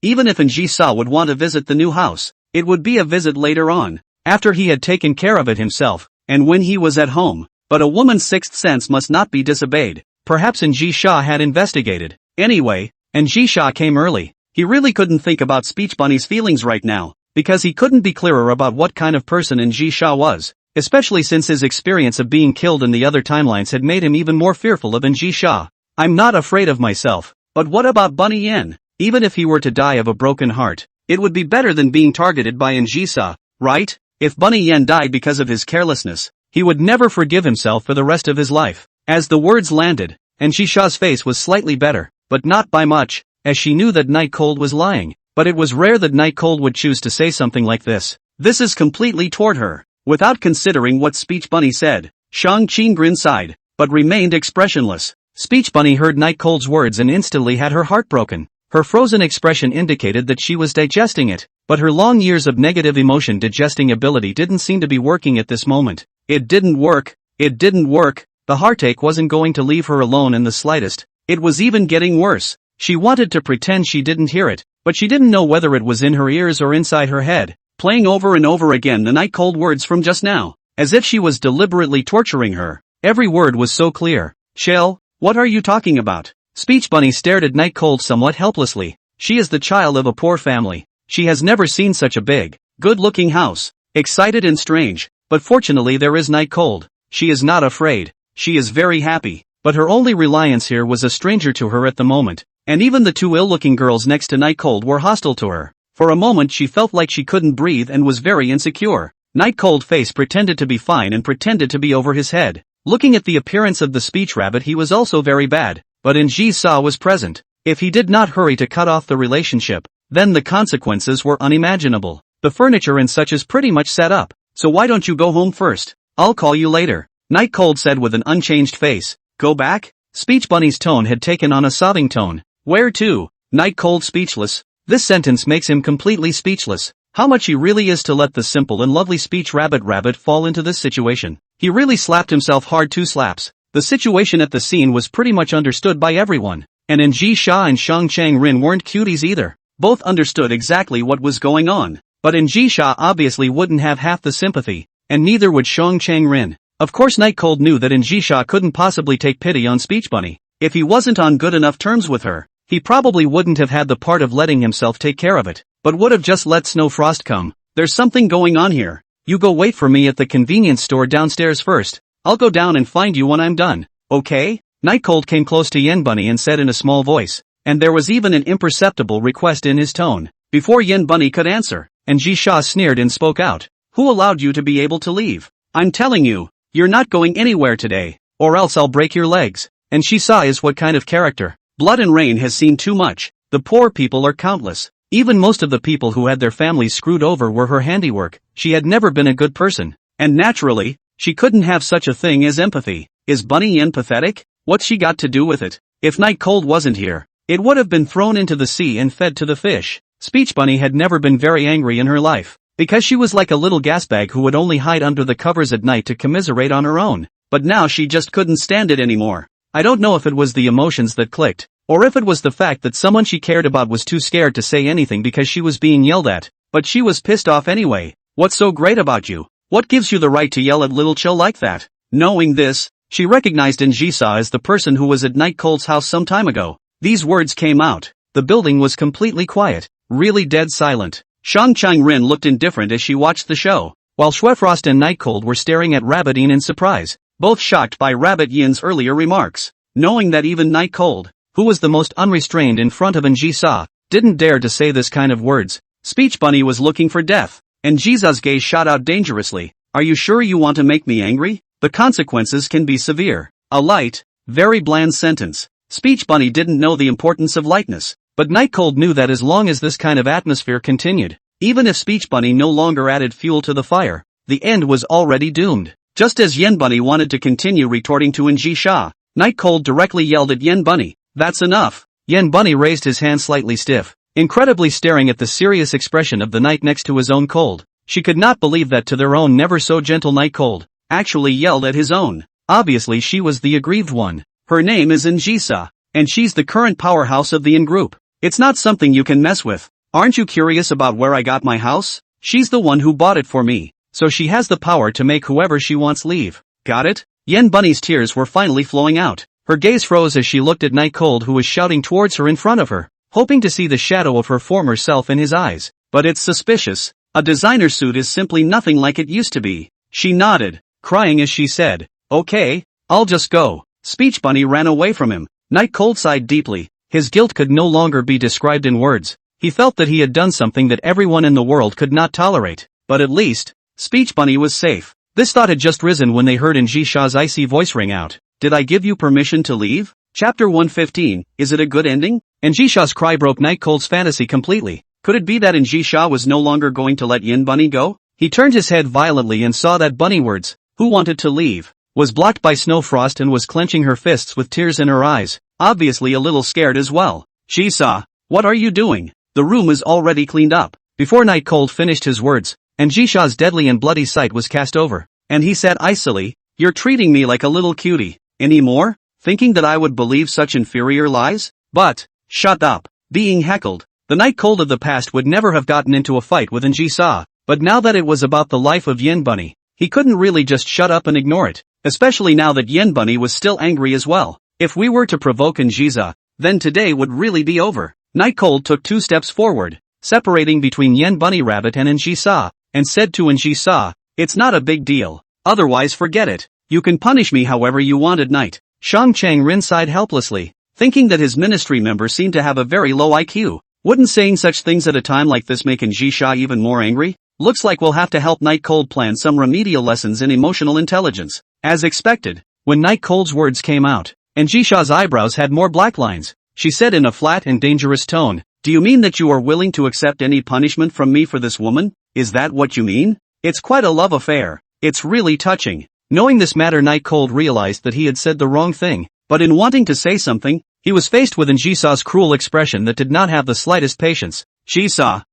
Even if Ji-sha would want to visit the new house, it would be a visit later on, after he had taken care of it himself, and when he was at home. But a woman's sixth sense must not be disobeyed. Perhaps Ji-sha had investigated. Anyway, Ji-sha came early. He really couldn't think about Speech Bunny's feelings right now, because he couldn't be clearer about what kind of person Ji-sha was, especially since his experience of being killed in the other timelines had made him even more fearful of Ji-sha. I'm not afraid of myself, but what about Bunny Yen? Even if he were to die of a broken heart, it would be better than being targeted by Ji-sha, right? If Bunny Yen died because of his carelessness, he would never forgive himself for the rest of his life. As the words landed, Ji-sha's face was slightly better, but not by much, as she knew that Night Cold was lying. But it was rare that Night Cold would choose to say something like this. This is completely toward her. Without considering what Speech Bunny said, Shang-Qin Grin sighed, but remained expressionless. Speech Bunny heard Night Cold's words and instantly had her heart broken. Her frozen expression indicated that she was digesting it, but her long years of negative emotion digesting ability didn't seem to be working at this moment. It didn't work. The heartache wasn't going to leave her alone in the slightest. It was even getting worse. She wanted to pretend she didn't hear it, but she didn't know whether it was in her ears or inside her head, playing over and over again the Night Cold words from just now, as if she was deliberately torturing her. Every word was so clear. Chill, what are you talking about? Speech Bunny stared at Night Cold somewhat helplessly. She is the child of a poor family. She has never seen such a big, good-looking house. Excited and strange, but fortunately there is Night Cold. She is not afraid. She is very happy, but her only reliance here was a stranger to her at the moment, and even the two ill-looking girls next to Night Cold were hostile to her. For a moment she felt like she couldn't breathe and was very insecure. Night Cold face pretended to be fine and pretended to be over his head. Looking at the appearance of the speech rabbit, he was also very bad, but Ji-sha was present. If he did not hurry to cut off the relationship, then the consequences were unimaginable. The furniture and such is pretty much set up, so why don't you go home first? I'll call you later, Night Cold said with an unchanged face. Go back? Speech Bunny's tone had taken on a sobbing tone. Where to? Night Cold speechless. This sentence makes him completely speechless. How much he really is to let the simple and lovely speech rabbit fall into this situation. He really slapped himself hard, 2 slaps. The situation at the scene was pretty much understood by everyone, and Ji-sha and Shang-Chang Rin weren't cuties either. Both understood exactly what was going on, but Ji-sha obviously wouldn't have half the sympathy, and neither would Shang-Chang Rin. Of course Night Cold knew that Ji-sha couldn't possibly take pity on Speech Bunny. If he wasn't on good enough terms with her, he probably wouldn't have had the part of letting himself take care of it, but would have just let Snow Frost come. There's something going on here. You go wait for me at the convenience store downstairs first. I'll go down and find you when I'm done, okay? Night Cold came close to Yen Bunny and said in a small voice, and there was even an imperceptible request in his tone. Before Yen Bunny could answer, Ji-sha sneered and spoke out. Who allowed you to be able to leave? I'm telling you, you're not going anywhere today, or else I'll break your legs. Ji-sha is what kind of character? Blood and Rain has seen too much. The poor people are countless. Even most of the people who had their families screwed over were her handiwork. She had never been a good person. And naturally, she couldn't have such a thing as empathy. Is Bunny Yen pathetic? What's she got to do with it? If Night Cold wasn't here, It would have been thrown into the sea and fed to the fish. Speech Bunny had never been very angry in her life, because she was like a little gasbag who would only hide under the covers at night to commiserate on her own. But now she just couldn't stand it anymore. I don't know if it was the emotions that clicked, or if it was the fact that someone she cared about was too scared to say anything because she was being yelled at, but she was pissed off anyway. What's so great about you? What gives you the right to yell at Little Chill like that? Knowing this, she recognized Njisa as the person who was at Night Cold's house some time ago. These words came out. The building was completely quiet, really dead silent. Shang Chang-rin looked indifferent as she watched the show, while Schwefrost and Night Cold were staring at Rabbit Yin in surprise, both shocked by Rabbit Yin's earlier remarks. Knowing that even Night Cold, who was the most unrestrained in front of Njisa, didn't dare to say this kind of words, Speech Bunny was looking for death. Njisa's gaze shot out dangerously. Are you sure you want to make me angry? The consequences can be severe. A light, very bland sentence. Speech Bunny didn't know the importance of lightness, but Night Cold knew that as long as this kind of atmosphere continued, even if Speech Bunny no longer added fuel to the fire, the end was already doomed. Just as Yen Bunny wanted to continue retorting to Njisa, Night Cold directly yelled at Yen Bunny, "That's enough." Yen Bunny raised his hand slightly stiff, incredibly staring at the serious expression of the knight next to his own Cold. She could not believe that to their own never so gentle Night Cold actually yelled at his own. Obviously she was the aggrieved one. Her name is Njisa, and she's the current powerhouse of the Yin group. It's not something you can mess with. Aren't you curious about where I got my house? She's the one who bought it for me, so she has the power to make whoever she wants leave. Got it? Yen Bunny's tears were finally flowing out. Her gaze froze as she looked at Night Cold, who was shouting towards her in front of her, hoping to see the shadow of her former self in his eyes. But it's suspicious. A designer suit is simply nothing like it used to be. She nodded, crying as she said, "Okay, I'll just go." Speech Bunny ran away from him. Night Cold sighed deeply. His guilt could no longer be described in words. He felt that he had done something that everyone in the world could not tolerate. But at least, Speech Bunny was safe. This thought had just risen when they heard Njisha's icy voice ring out. "Did I give you permission to leave?" Chapter 115, is it a good ending? Njisha's cry broke Night Cold's fantasy completely. Could it be that Njisha was no longer going to let Yin Bunny go? He turned his head violently and saw that Bunny words, "Who wanted to leave?" was blocked by Snowfrost and was clenching her fists with tears in her eyes, obviously a little scared as well. "Njisa, what are you doing? The room is already cleaned up." Before Night Cold finished his words, Njisha's deadly and bloody sight was cast over, and he said icily, "You're treating me like a little cutie. Any more? Thinking that I would believe such inferior lies? But, shut up." Being heckled, the Night Cold of the past would never have gotten into a fight with Njisa, but now that it was about the life of Yen Bunny, he couldn't really just shut up and ignore it, especially now that Yen Bunny was still angry as well. If we were to provoke Njisa, then today would really be over. Night Cold took 2 steps forward, separating between Yen Bunny Rabbit and Njisa, and said to Njisa, "It's not a big deal. Otherwise forget it. You can punish me however you want at night." Shang Chang-rin sighed helplessly, thinking that his ministry member seemed to have a very low IQ. Wouldn't saying such things at a time like this make Njisha even more angry? Looks like we'll have to help Night Cold plan some remedial lessons in emotional intelligence. As expected, when Night Cold's words came out, Njisha's eyebrows had more black lines. She said in a flat and dangerous tone, "Do you mean that you are willing to accept any punishment from me for this woman? Is that what you mean? It's quite a love affair. It's really touching." Knowing this matter, Night Cold realized that he had said the wrong thing, but in wanting to say something, he was faced with Njisa's cruel expression that did not have the slightest patience. "Njisa,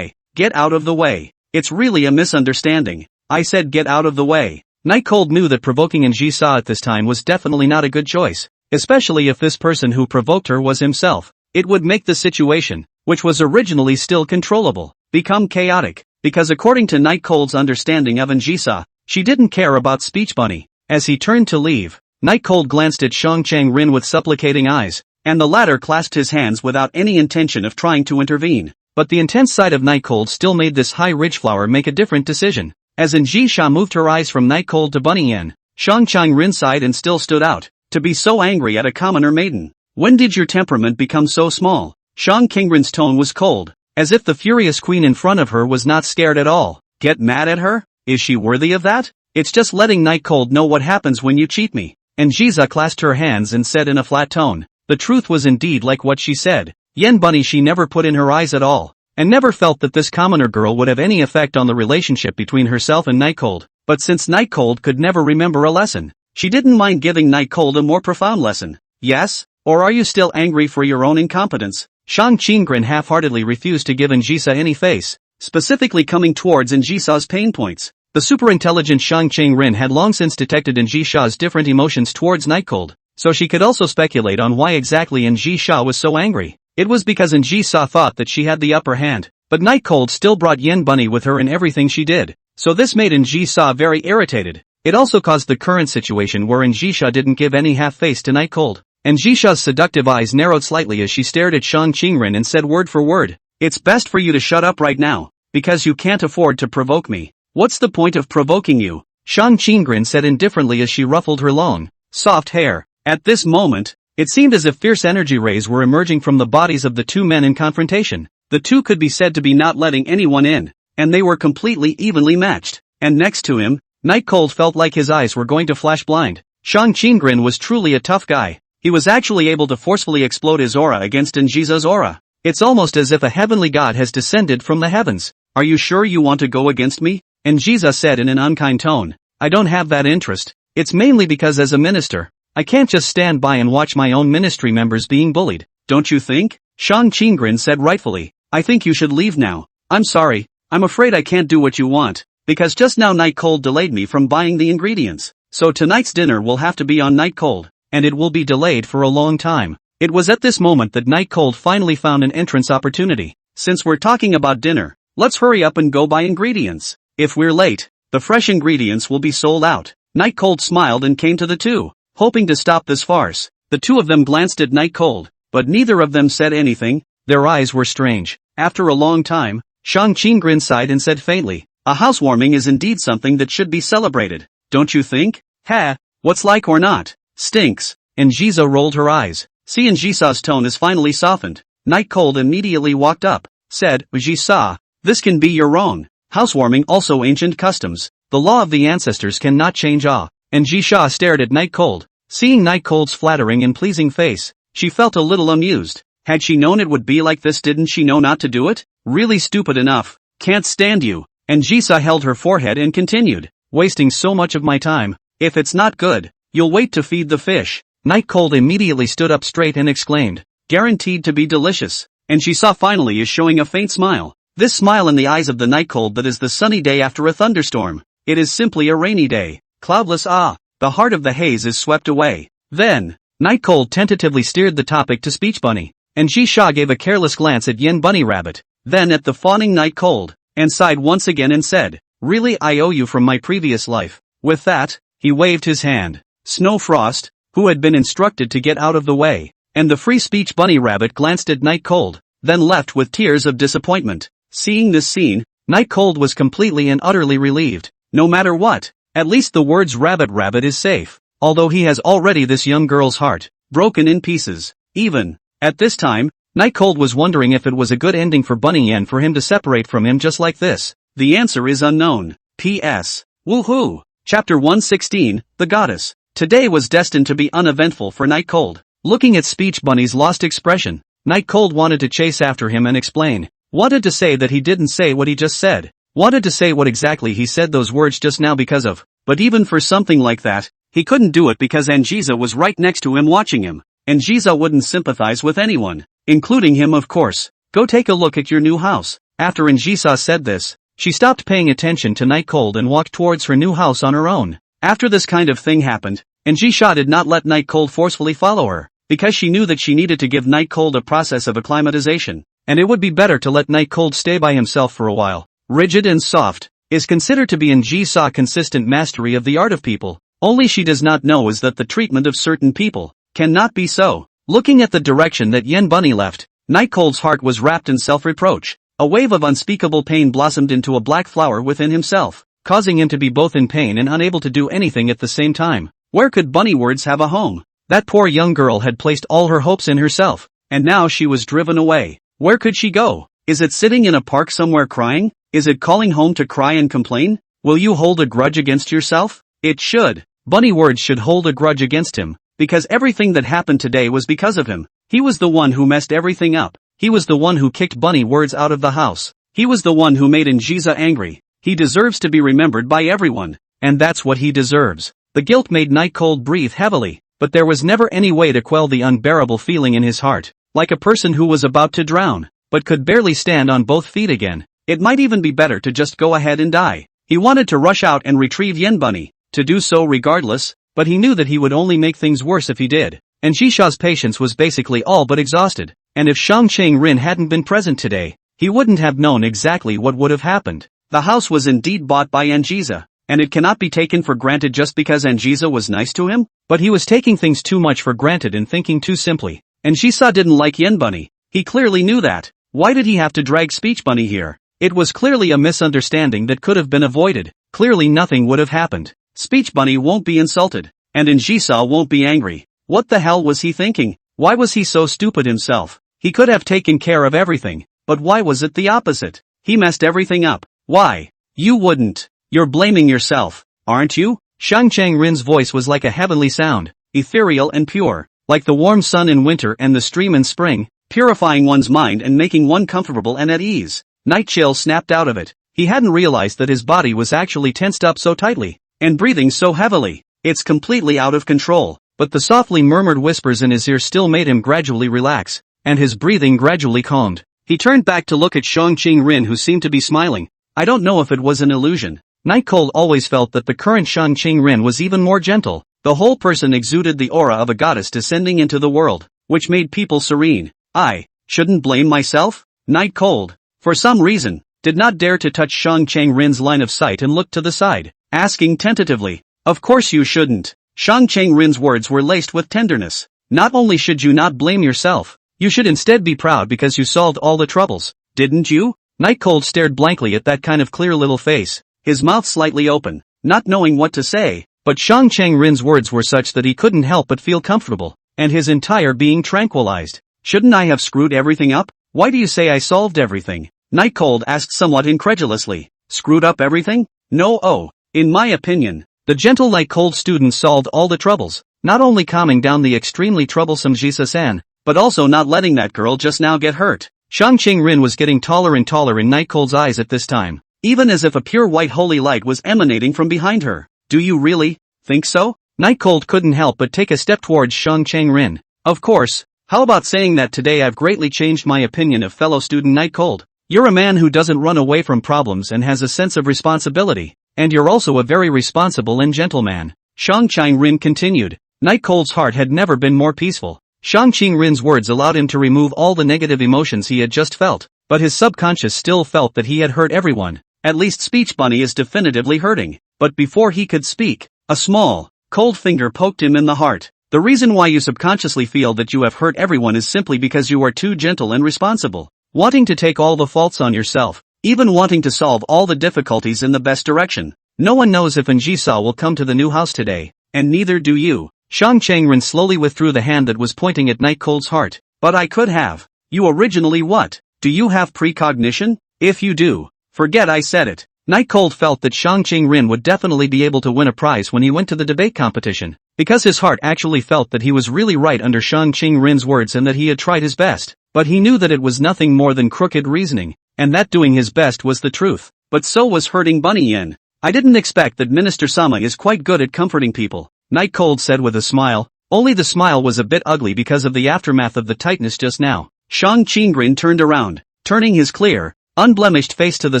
get out of the way. It's really a misunderstanding. I said get out of the way." Night Cold knew that provoking Njisa at this time was definitely not a good choice, especially if this person who provoked her was himself. It would make the situation, which was originally still controllable, become chaotic, because according to Night Cold's understanding of Njisa, she didn't care about Speech Bunny. As he turned to leave, Night Cold glanced at Shang Chang-rin with supplicating eyes, and the latter clasped his hands without any intention of trying to intervene. But the intense sight of Night Cold still made this high ridge flower make a different decision. As Njisha moved her eyes from Night Cold to Bunny Yen, Shang Chang-rin sighed and still stood out. To be so angry at a commoner maiden. When did your temperament become so small? Shang Chang-rin's tone was cold, as if the furious queen in front of her was not scared at all. Get mad at her? Is she worthy of that? It's just letting Night Cold know what happens when you cheat me. Njisa clasped her hands and said in a flat tone. The truth was indeed like what she said. Yen Bunny she never put in her eyes at all, and never felt that this commoner girl would have any effect on the relationship between herself and Night Cold. But since Night Cold could never remember a lesson, she didn't mind giving Night Cold a more profound lesson. Yes, Or are you still angry for your own incompetence? Shang Qinggren half-heartedly refused to give Njisa any face, specifically coming towards Njisa's pain points. The super-intelligent Shang Qinggren had long since detected Njisa's different emotions towards Nightcold, so she could also speculate on why exactly Njisa was so angry. It was because Njisa thought that she had the upper hand, but Nightcold still brought Yen Bunny with her in everything she did, so this made Njisa very irritated. It also caused the current situation where Njisa didn't give any half-face to Nightcold. Njisa's seductive eyes narrowed slightly as she stared at Shang Qinggren and said word for word, "It's best for you to shut up right now, because you can't afford to provoke me." "What's the point of provoking you?" Shang Qinggren said indifferently as she ruffled her long, soft hair. At this moment, it seemed as if fierce energy rays were emerging from the bodies of the two men in confrontation. The two could be said to be not letting anyone in, and they were completely evenly matched. And next to him, Nightcold felt like his eyes were going to flash blind. Shang Qinggren was truly a tough guy. He was actually able to forcefully explode his aura against Njisa's aura. It's almost as if a heavenly god has descended from the heavens. "Are you sure you want to go against me?" Njisa said in an unkind tone. "I don't have that interest. It's mainly because as a minister, I can't just stand by and watch my own ministry members being bullied." "Don't you think?" Shang Qinggren said rightfully. "I think you should leave now." "I'm sorry, I'm afraid I can't do what you want, because just now Nightcold delayed me from buying the ingredients. So tonight's dinner will have to be on Nightcold, and it will be delayed for a long time." It was at this moment that Nightcold finally found an entrance opportunity. "Since we're talking about dinner, let's hurry up and go buy ingredients. If we're late, the fresh ingredients will be sold out." Nightcold smiled and came to the two, hoping to stop this farce. The two of them glanced at Nightcold, but neither of them said anything. Their eyes were strange. After a long time, Shang Qinggren sighed and said faintly, "A housewarming is indeed something that should be celebrated, don't you think?" "Ha, what's like or not? Stinks." Njisa rolled her eyes. See, Njisa's tone is finally softened. Nightcold immediately walked up, said, "Njisa, this can be your wrong. Housewarming also ancient customs. The law of the ancestors cannot change." Njisa stared at Nightcold. Seeing Nightcold's flattering and pleasing face, she felt a little amused. Had she known it would be like this, didn't she know not to do it? Really stupid enough. "Can't stand you." Njisa held her forehead and continued, "Wasting so much of my time. If it's not good, you'll wait to feed the fish." Nightcold immediately stood up straight and exclaimed, "Guaranteed to be delicious." And she saw finally is showing a faint smile. This smile in the eyes of the Nightcold that is the sunny day after a thunderstorm. It is simply a rainy day. Cloudless. The heart of the haze is swept away. Then, Nightcold tentatively steered the topic to Speech Bunny. And Njisa gave a careless glance at Yen Bunny Rabbit, then at the fawning Nightcold, and sighed once again and said, "Really, I owe you from my previous life." With that, he waved his hand. Snowfrost, who had been instructed to get out of the way, and the free speech bunny rabbit glanced at Nightcold, then left with tears of disappointment. Seeing this scene, Nightcold was completely and utterly relieved. No matter what, at least the words rabbit rabbit is safe, although he has already this young girl's heart broken in pieces. Even at this time, Nightcold was wondering if it was a good ending for Bunny Yen for him to separate from him just like this. The answer is unknown. P.S. Woohoo! Chapter 116, The Goddess. Today was destined to be uneventful for Nightcold. Looking at Speech Bunny's lost expression, Nightcold wanted to chase after him and explain. Wanted to say that he didn't say what he just said. Wanted to say what exactly he said those words just now because of. But even for something like that, he couldn't do it because Njisa was right next to him watching him. Njisa wouldn't sympathize with anyone, including him of course. Go take a look at your new house. After Njisa said this, she stopped paying attention to Nightcold and walked towards her new house on her own. After this kind of thing happened, Njisa did not let Nightcold forcefully follow her, because she knew that she needed to give Nightcold a process of acclimatization, and it would be better to let Nightcold stay by himself for a while. Rigid and soft, is considered to be Njisa's consistent mastery of the art of people. Only she does not know is that the treatment of certain people cannot be so. Looking at the direction that Yen Bunny left, Nightcold's heart was wrapped in self-reproach. A wave of unspeakable pain blossomed into a black flower within himself, causing him to be both in pain and unable to do anything at the same time. Where could Bunnywards have a home? That poor young girl had placed all her hopes in herself, and now she was driven away. Where could she go? Is it sitting in a park somewhere crying? Is it calling home to cry and complain? Will you hold a grudge against yourself? It should. Bunnywards should hold a grudge against him, because everything that happened today was because of him. He was the one who messed everything up. He was the one who kicked Bunnywards out of the house. He was the one who made Njisa angry. He deserves to be remembered by everyone, and that's what he deserves. The guilt made Nightcold breathe heavily. but there was never any way to quell the unbearable feeling in his heart, like a person who was about to drown, but could barely stand on both feet again. It might even be better to just go ahead and die. He wanted to rush out and retrieve Yen Bunny, to do so regardless, but he knew that he would only make things worse if he did, and Jisha's patience was basically all but exhausted, and if Shang Rin hadn't been present today, he wouldn't have known exactly what would have happened. The house was indeed bought by Angiza, and it cannot be taken for granted just because Angiza was nice to him, but he was taking things too much for granted and thinking too simply, and Jisa didn't like Yen Bunny. He clearly knew that. Why did he have to drag Speech Bunny here? It was clearly a misunderstanding that could have been avoided. Clearly nothing would have happened. Speech Bunny won't be insulted, and Jisa won't be angry. What the hell was he thinking? Why was he so stupid himself? He could have taken care of everything, but why was it the opposite? He messed everything up. Why? You wouldn't. You're blaming yourself, aren't you? Shang Rin's voice was like a heavenly sound, ethereal and pure, like the warm sun in winter and the stream in spring, purifying one's mind and making one comfortable and at ease. Night chill snapped out of it. He hadn't realized that his body was actually tensed up so tightly, and breathing so heavily. It's completely out of control, but the softly murmured whispers in his ear still made him gradually relax, and his breathing gradually calmed. He turned back to look at Shang Rin, who seemed to be smiling. I don't know if it was an illusion. Night Cold always felt that the current Shang Rin was even more gentle. The whole person exuded the aura of a goddess descending into the world, which made people serene. I shouldn't blame myself? Night Cold, for some reason, did not dare to touch Shang Rin's line of sight and looked to the side, asking tentatively, "Of course you shouldn't." Shang Rin's words were laced with tenderness. Not only should you not blame yourself, you should instead be proud because you solved all the troubles, didn't you? Night Cold stared blankly at that kind of clear little face, his mouth slightly open, not knowing what to say, but Shang Rin's words were such that he couldn't help but feel comfortable, and his entire being tranquilized. Shouldn't I have screwed everything up? Why do you say I solved everything? Night Cold asked somewhat incredulously. Screwed up everything? No, oh, in my opinion, the gentle Night Cold student solved all the troubles, not only calming down the extremely troublesome Jisa-san, but also not letting that girl just now get hurt. Shang Rin was getting taller and taller in Night Cold's eyes at this time, even as if a pure white holy light was emanating from behind her. Do you really think so? Night Cold couldn't help but take a step towards Shang Rin. Of course. How about saying that today I've greatly changed my opinion of fellow student Night Cold? You're a man who doesn't run away from problems and has a sense of responsibility, and you're also a very responsible and gentle man. Shang Rin continued. Night Cold's heart had never been more peaceful. Shang Rin's words allowed him to remove all the negative emotions he had just felt, but his subconscious still felt that he had hurt everyone. At least Speech Bunny is definitively hurting. But before he could speak, a small, cold finger poked him in the heart. The reason why you subconsciously feel that you have hurt everyone is simply because you are too gentle and responsible, wanting to take all the faults on yourself, even wanting to solve all the difficulties in the best direction. No one knows if Anjisa will come to the new house today, and neither do you. Shang Rin slowly withdrew the hand that was pointing at Night Cold's heart. But I could have. You originally what? Do you have precognition? If you do, forget I said it. Night Cold felt that Shang Rin would definitely be able to win a prize when he went to the debate competition, because his heart actually felt that he was really right under Shang Rin's words and that he had tried his best, but he knew that it was nothing more than crooked reasoning, and that doing his best was the truth. But so was hurting Bunny Yin. I didn't expect that Minister Sama is quite good at comforting people, Night Cold said with a smile, only the smile was a bit ugly because of the aftermath of the tightness just now. Shang Rin turned around, turning his clear, unblemished face to the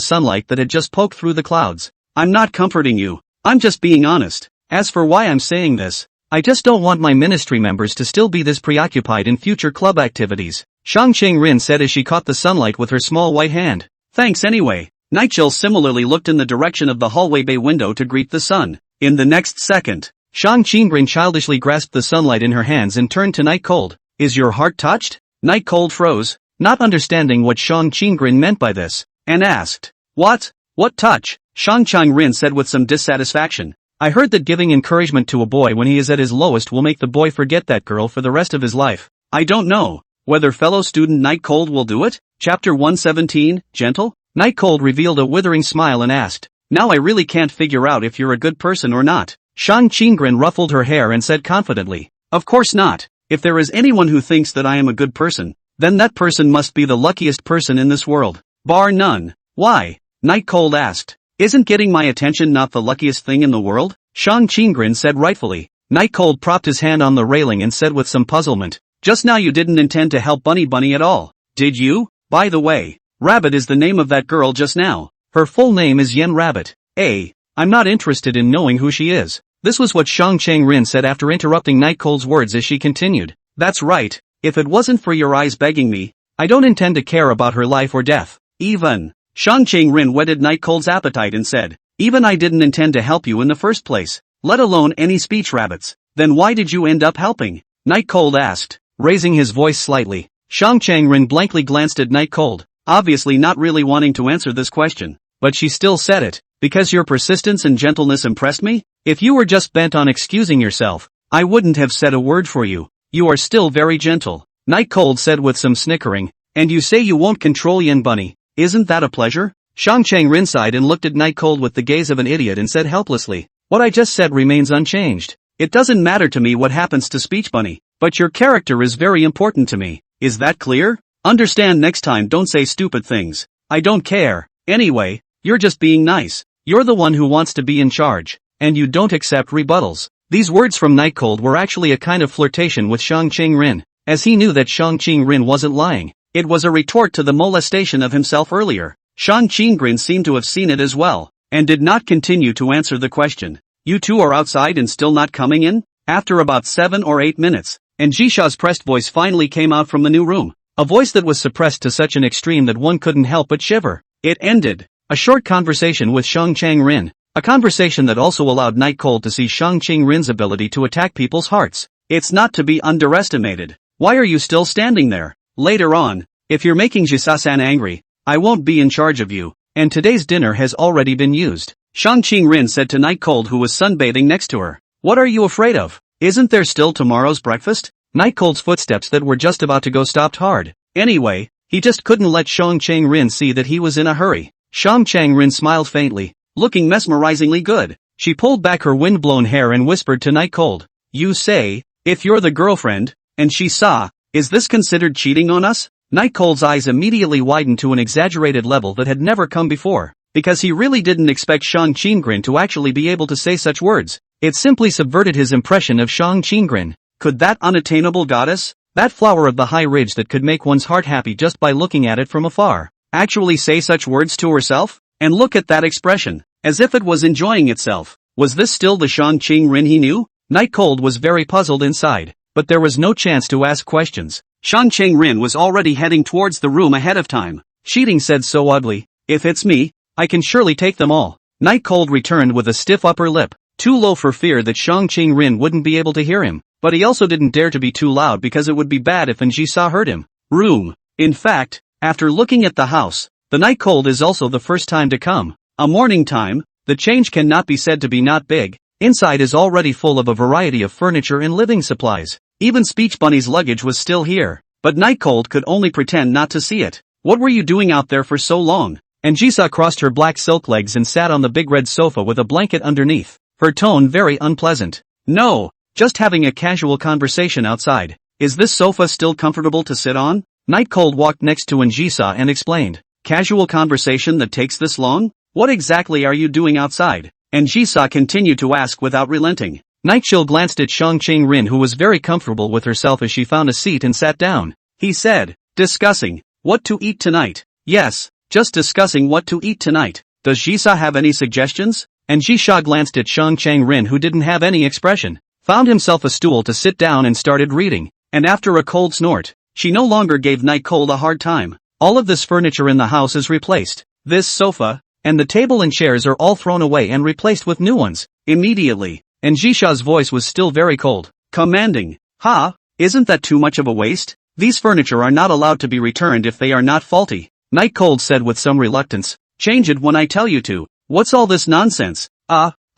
sunlight that had just poked through the clouds. I'm not comforting you, I'm just being honest. As for why I'm saying this, I just don't want my ministry members to still be this preoccupied in future club activities, Shang Rin said as she caught the sunlight with her small white hand. Thanks anyway. Nigel similarly looked in the direction of the hallway bay window to greet the sun. In the next second, Shang Rin childishly grasped the sunlight in her hands and turned to Night Cold. Is your heart touched? Night Cold froze, not understanding what Shang Rin meant by this, and asked, What? What touch? Shang Rin said with some dissatisfaction. I heard that giving encouragement to a boy when he is at his lowest will make the boy forget that girl for the rest of his life. I don't know whether fellow student Night Cold will do it? Chapter 117, Gentle? Night Cold revealed a withering smile and asked, Now I really can't figure out if you're a good person or not. Shang Rin ruffled her hair and said confidently, Of course not. If there is anyone who thinks that I am a good person, then that person must be the luckiest person in this world. Bar none. Why? Night Cold asked. Isn't getting my attention not the luckiest thing in the world? Shang Rin said rightfully. Night Cold propped his hand on the railing and said with some puzzlement, "Just now you didn't intend to help Bunny at all, did you? By the way, Rabbit is the name of that girl just now. Her full name is Yen Rabbit. I'm not interested in knowing who she is." This was what Shang Chang-rin said after interrupting Night Cold's words as she continued. "That's right, if it wasn't for your eyes begging me, I don't intend to care about her life or death. Even." Shang Chang-rin whetted Night Cold's appetite and said, "Even I didn't intend to help you in the first place, let alone any speech rabbits. Then why did you end up helping?" Night Cold asked, raising his voice slightly. Shang Chang-rin blankly glanced at Night Cold, obviously not really wanting to answer this question, but she still said it. "Because your persistence and gentleness impressed me? If you were just bent on excusing yourself, I wouldn't have said a word for you. You are still very gentle." Night Cold said with some snickering, "And you say you won't control Yen Bunny, isn't that a pleasure?" Shang Chang-rin sighed and looked at Night Cold with the gaze of an idiot and said helplessly, "What I just said remains unchanged. It doesn't matter to me what happens to Speech Bunny, but your character is very important to me. Is that clear? Understand next time don't say stupid things. I don't care. Anyway, you're just being nice. You're the one who wants to be in charge, and you don't accept rebuttals." These words from Night Cold were actually a kind of flirtation with Shang Chang-rin, as he knew that Shang Chang-rin wasn't lying. It was a retort to the molestation of himself earlier. Shang Chang-rin seemed to have seen it as well, and did not continue to answer the question. "You two are outside and still not coming in?" After about 7 or 8 minutes, and Jisha's pressed voice finally came out from the new room. A voice that was suppressed to such an extreme that one couldn't help but shiver. It ended. A short conversation with Shang Chang-rin. A conversation that also allowed Night Cold to see Shang Chang-rin's ability to attack people's hearts. It's not to be underestimated. "Why are you still standing there? Later on, if you're making Jisa-san angry, I won't be in charge of you, and today's dinner has already been used," Shang Chang-rin said to Night Cold who was sunbathing next to her. "What are you afraid of? Isn't there still tomorrow's breakfast?" Night Cold's footsteps that were just about to go stopped hard. Anyway, he just couldn't let Shang Chang-rin see that he was in a hurry. Shang Chang-rin smiled faintly, looking mesmerizingly good. She pulled back her wind-blown hair and whispered to Night Cold, "You say, if you're the girlfriend, and she saw, is this considered cheating on us?" Night Cold's eyes immediately widened to an exaggerated level that had never come before, because he really didn't expect Shang Chang-rin to actually be able to say such words. It simply subverted his impression of Shang Chang-rin. Could that unattainable goddess, that flower of the high ridge that could make one's heart happy just by looking at it from afar, actually say such words to herself? And look at that expression, as if it was enjoying itself. Was this still the Shang Chang-rin he knew? Night Cold was very puzzled inside, but there was no chance to ask questions. Shang Chang-rin was already heading towards the room ahead of time. Cheating said so oddly, "If it's me, I can surely take them all." Night Cold returned with a stiff upper lip, too low for fear that Shang Chang-rin wouldn't be able to hear him, but he also didn't dare to be too loud because it would be bad if Ji-sa heard him. Room. In fact, after looking at the house, the Night Cold is also the first time to come. A morning time, the change cannot be said to be not big. Inside is already full of a variety of furniture and living supplies. Even Speech Bunny's luggage was still here, but Night Cold could only pretend not to see it. "What were you doing out there for so long?" And Ji-sa crossed her black silk legs and sat on the big red sofa with a blanket underneath, her tone very unpleasant. "No, just having a casual conversation outside. Is this sofa still comfortable to sit on?" Night Cold walked next to Ji-sa and explained. "Casual conversation that takes this long? What exactly are you doing outside?" And Ji-sa continued to ask without relenting. Night Chill glanced at Shang Chang-rin who was very comfortable with herself as she found a seat and sat down. He said, "Discussing what to eat tonight." "Yes, just discussing what to eat tonight. Does Ji-sa have any suggestions?" And Ji-sa glanced at Shang Chang-rin who didn't have any expression, found himself a stool to sit down and started reading, and after a cold snort, she no longer gave Night Cold a hard time. "All of this furniture in the house is replaced. This sofa, and the table and chairs are all thrown away and replaced with new ones, immediately." And Ji-sa's voice was still very cold, commanding. "Ha, isn't that too much of a waste? These furniture are not allowed to be returned if they are not faulty." Night Cold said with some reluctance, "Change it when I tell you to. What's all this nonsense?"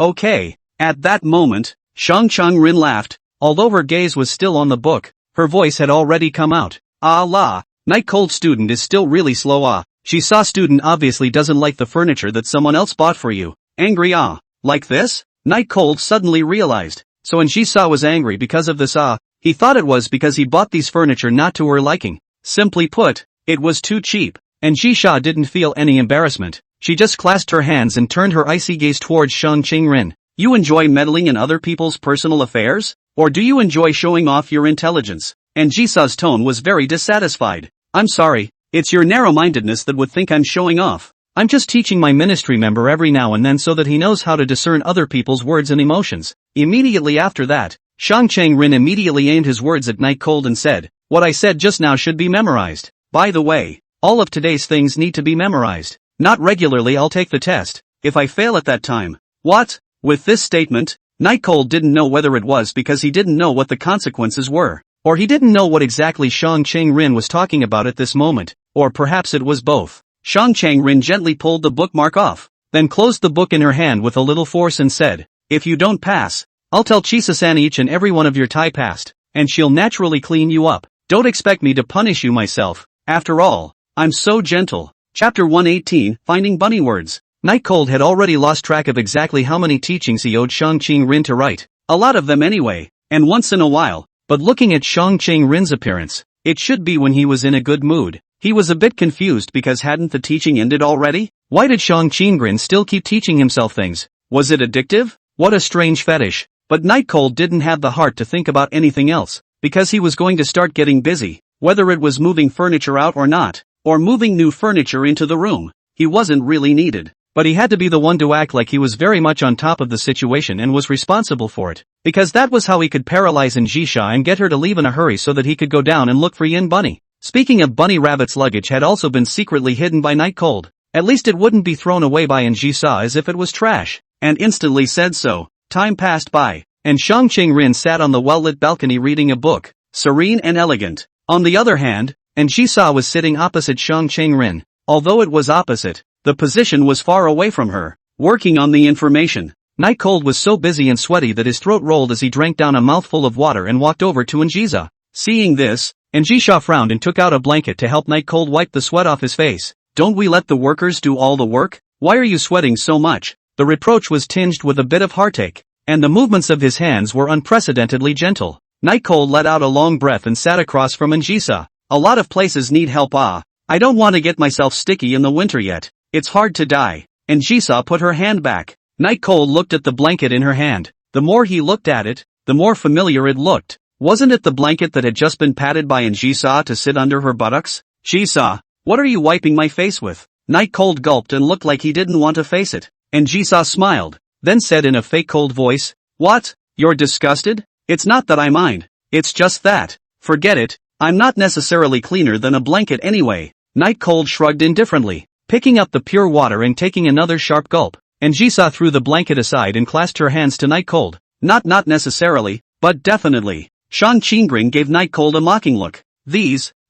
Okay." At that moment, Shang Chang-rin laughed, although her gaze was still on the book, her voice had already come out. "Ah la, Night Cold student is still really slow. Ji-sa student obviously doesn't like the furniture that someone else bought for you. Angry like this?" Night Cold suddenly realized. So when Ji-sa was angry because of this he thought it was because he bought these furniture not to her liking. Simply put, it was too cheap. And Ji-sa didn't feel any embarrassment. She just clasped her hands and turned her icy gaze towards Shang Chang-rin. You enjoy meddling in other people's personal affairs? Or do you enjoy showing off your intelligence? And Jisa's tone was very dissatisfied. I'm sorry, it's your narrow-mindedness that would think I'm showing off. I'm just teaching my ministry member every now and then so that he knows how to discern other people's words and emotions. Immediately after that, Shang Chang-rin immediately aimed his words at Night Cold and said, what I said just now should be memorized. By the way, all of today's things need to be memorized. Not regularly. I'll take the test. If I fail at that time. What? With this statement, Night Cold didn't know whether it was because he didn't know what the consequences were, or he didn't know what exactly Shang Chang-rin was talking about at this moment, or perhaps it was both. Shang Chang-rin gently pulled the bookmark off, then closed the book in her hand with a little force and said, if you don't pass, I'll tell Chisa-san each and every one of your tie passed, and she'll naturally clean you up. Don't expect me to punish you myself. After all, I'm so gentle. Chapter 118, Finding Bunny Words. Night Cold had already lost track of exactly how many teachings he owed Shang Chang-rin to write. A lot of them anyway, and once in a while, but looking at Shang Chang-rin's appearance, it should be when he was in a good mood. He was a bit confused because hadn't the teaching ended already? Why did Shang Chang-rin still keep teaching himself things? Was it addictive? What a strange fetish. But Night Cold didn't have the heart to think about anything else, because he was going to start getting busy, whether it was moving furniture out or not, or moving new furniture into the room. He wasn't really needed, but he had to be the one to act like he was very much on top of the situation and was responsible for it, because that was how he could paralyze Anjisha and get her to leave in a hurry so that he could go down and look for Yin Bunny. Speaking of Bunny Rabbit's luggage had also been secretly hidden by Night Cold. At least it wouldn't be thrown away by Anjisha as if it was trash, and instantly said so. Time passed by, and Shang Chang-rin sat on the well-lit balcony reading a book, serene and elegant. On the other hand, Anjisha was sitting opposite Shang Chang-rin. Although it was opposite, the position was far away from her, working on the information. Night Cold was so busy and sweaty that his throat rolled as he drank down a mouthful of water and walked over to Anjisa. Seeing this, Anjisha frowned and took out a blanket to help Night Cold wipe the sweat off his face. Don't we let the workers do all the work? Why are you sweating so much? The reproach was tinged with a bit of heartache, and the movements of his hands were unprecedentedly gentle. Night Cold let out a long breath and sat across from Anjisa. A lot of places need help. I don't want to get myself sticky in the winter yet. It's hard to die. Anjisa put her hand back. Night Cold looked at the blanket in her hand. The more he looked at it, the more familiar it looked. Wasn't it the blanket that had just been patted by Anjisa to sit under her buttocks? Jisa, what are you wiping my face with? Night Cold gulped and looked like he didn't want to face it. Anjisa smiled, then said in a fake cold voice, what? You're disgusted? It's not that I mind. It's just that. Forget it. I'm not necessarily cleaner than a blanket anyway. Night Cold shrugged indifferently, picking up the pure water and taking another sharp gulp. Anjisa threw the blanket aside and clasped her hands to Night Cold. Not necessarily, but definitely. Shang Chang-rin gave Night Cold a mocking look.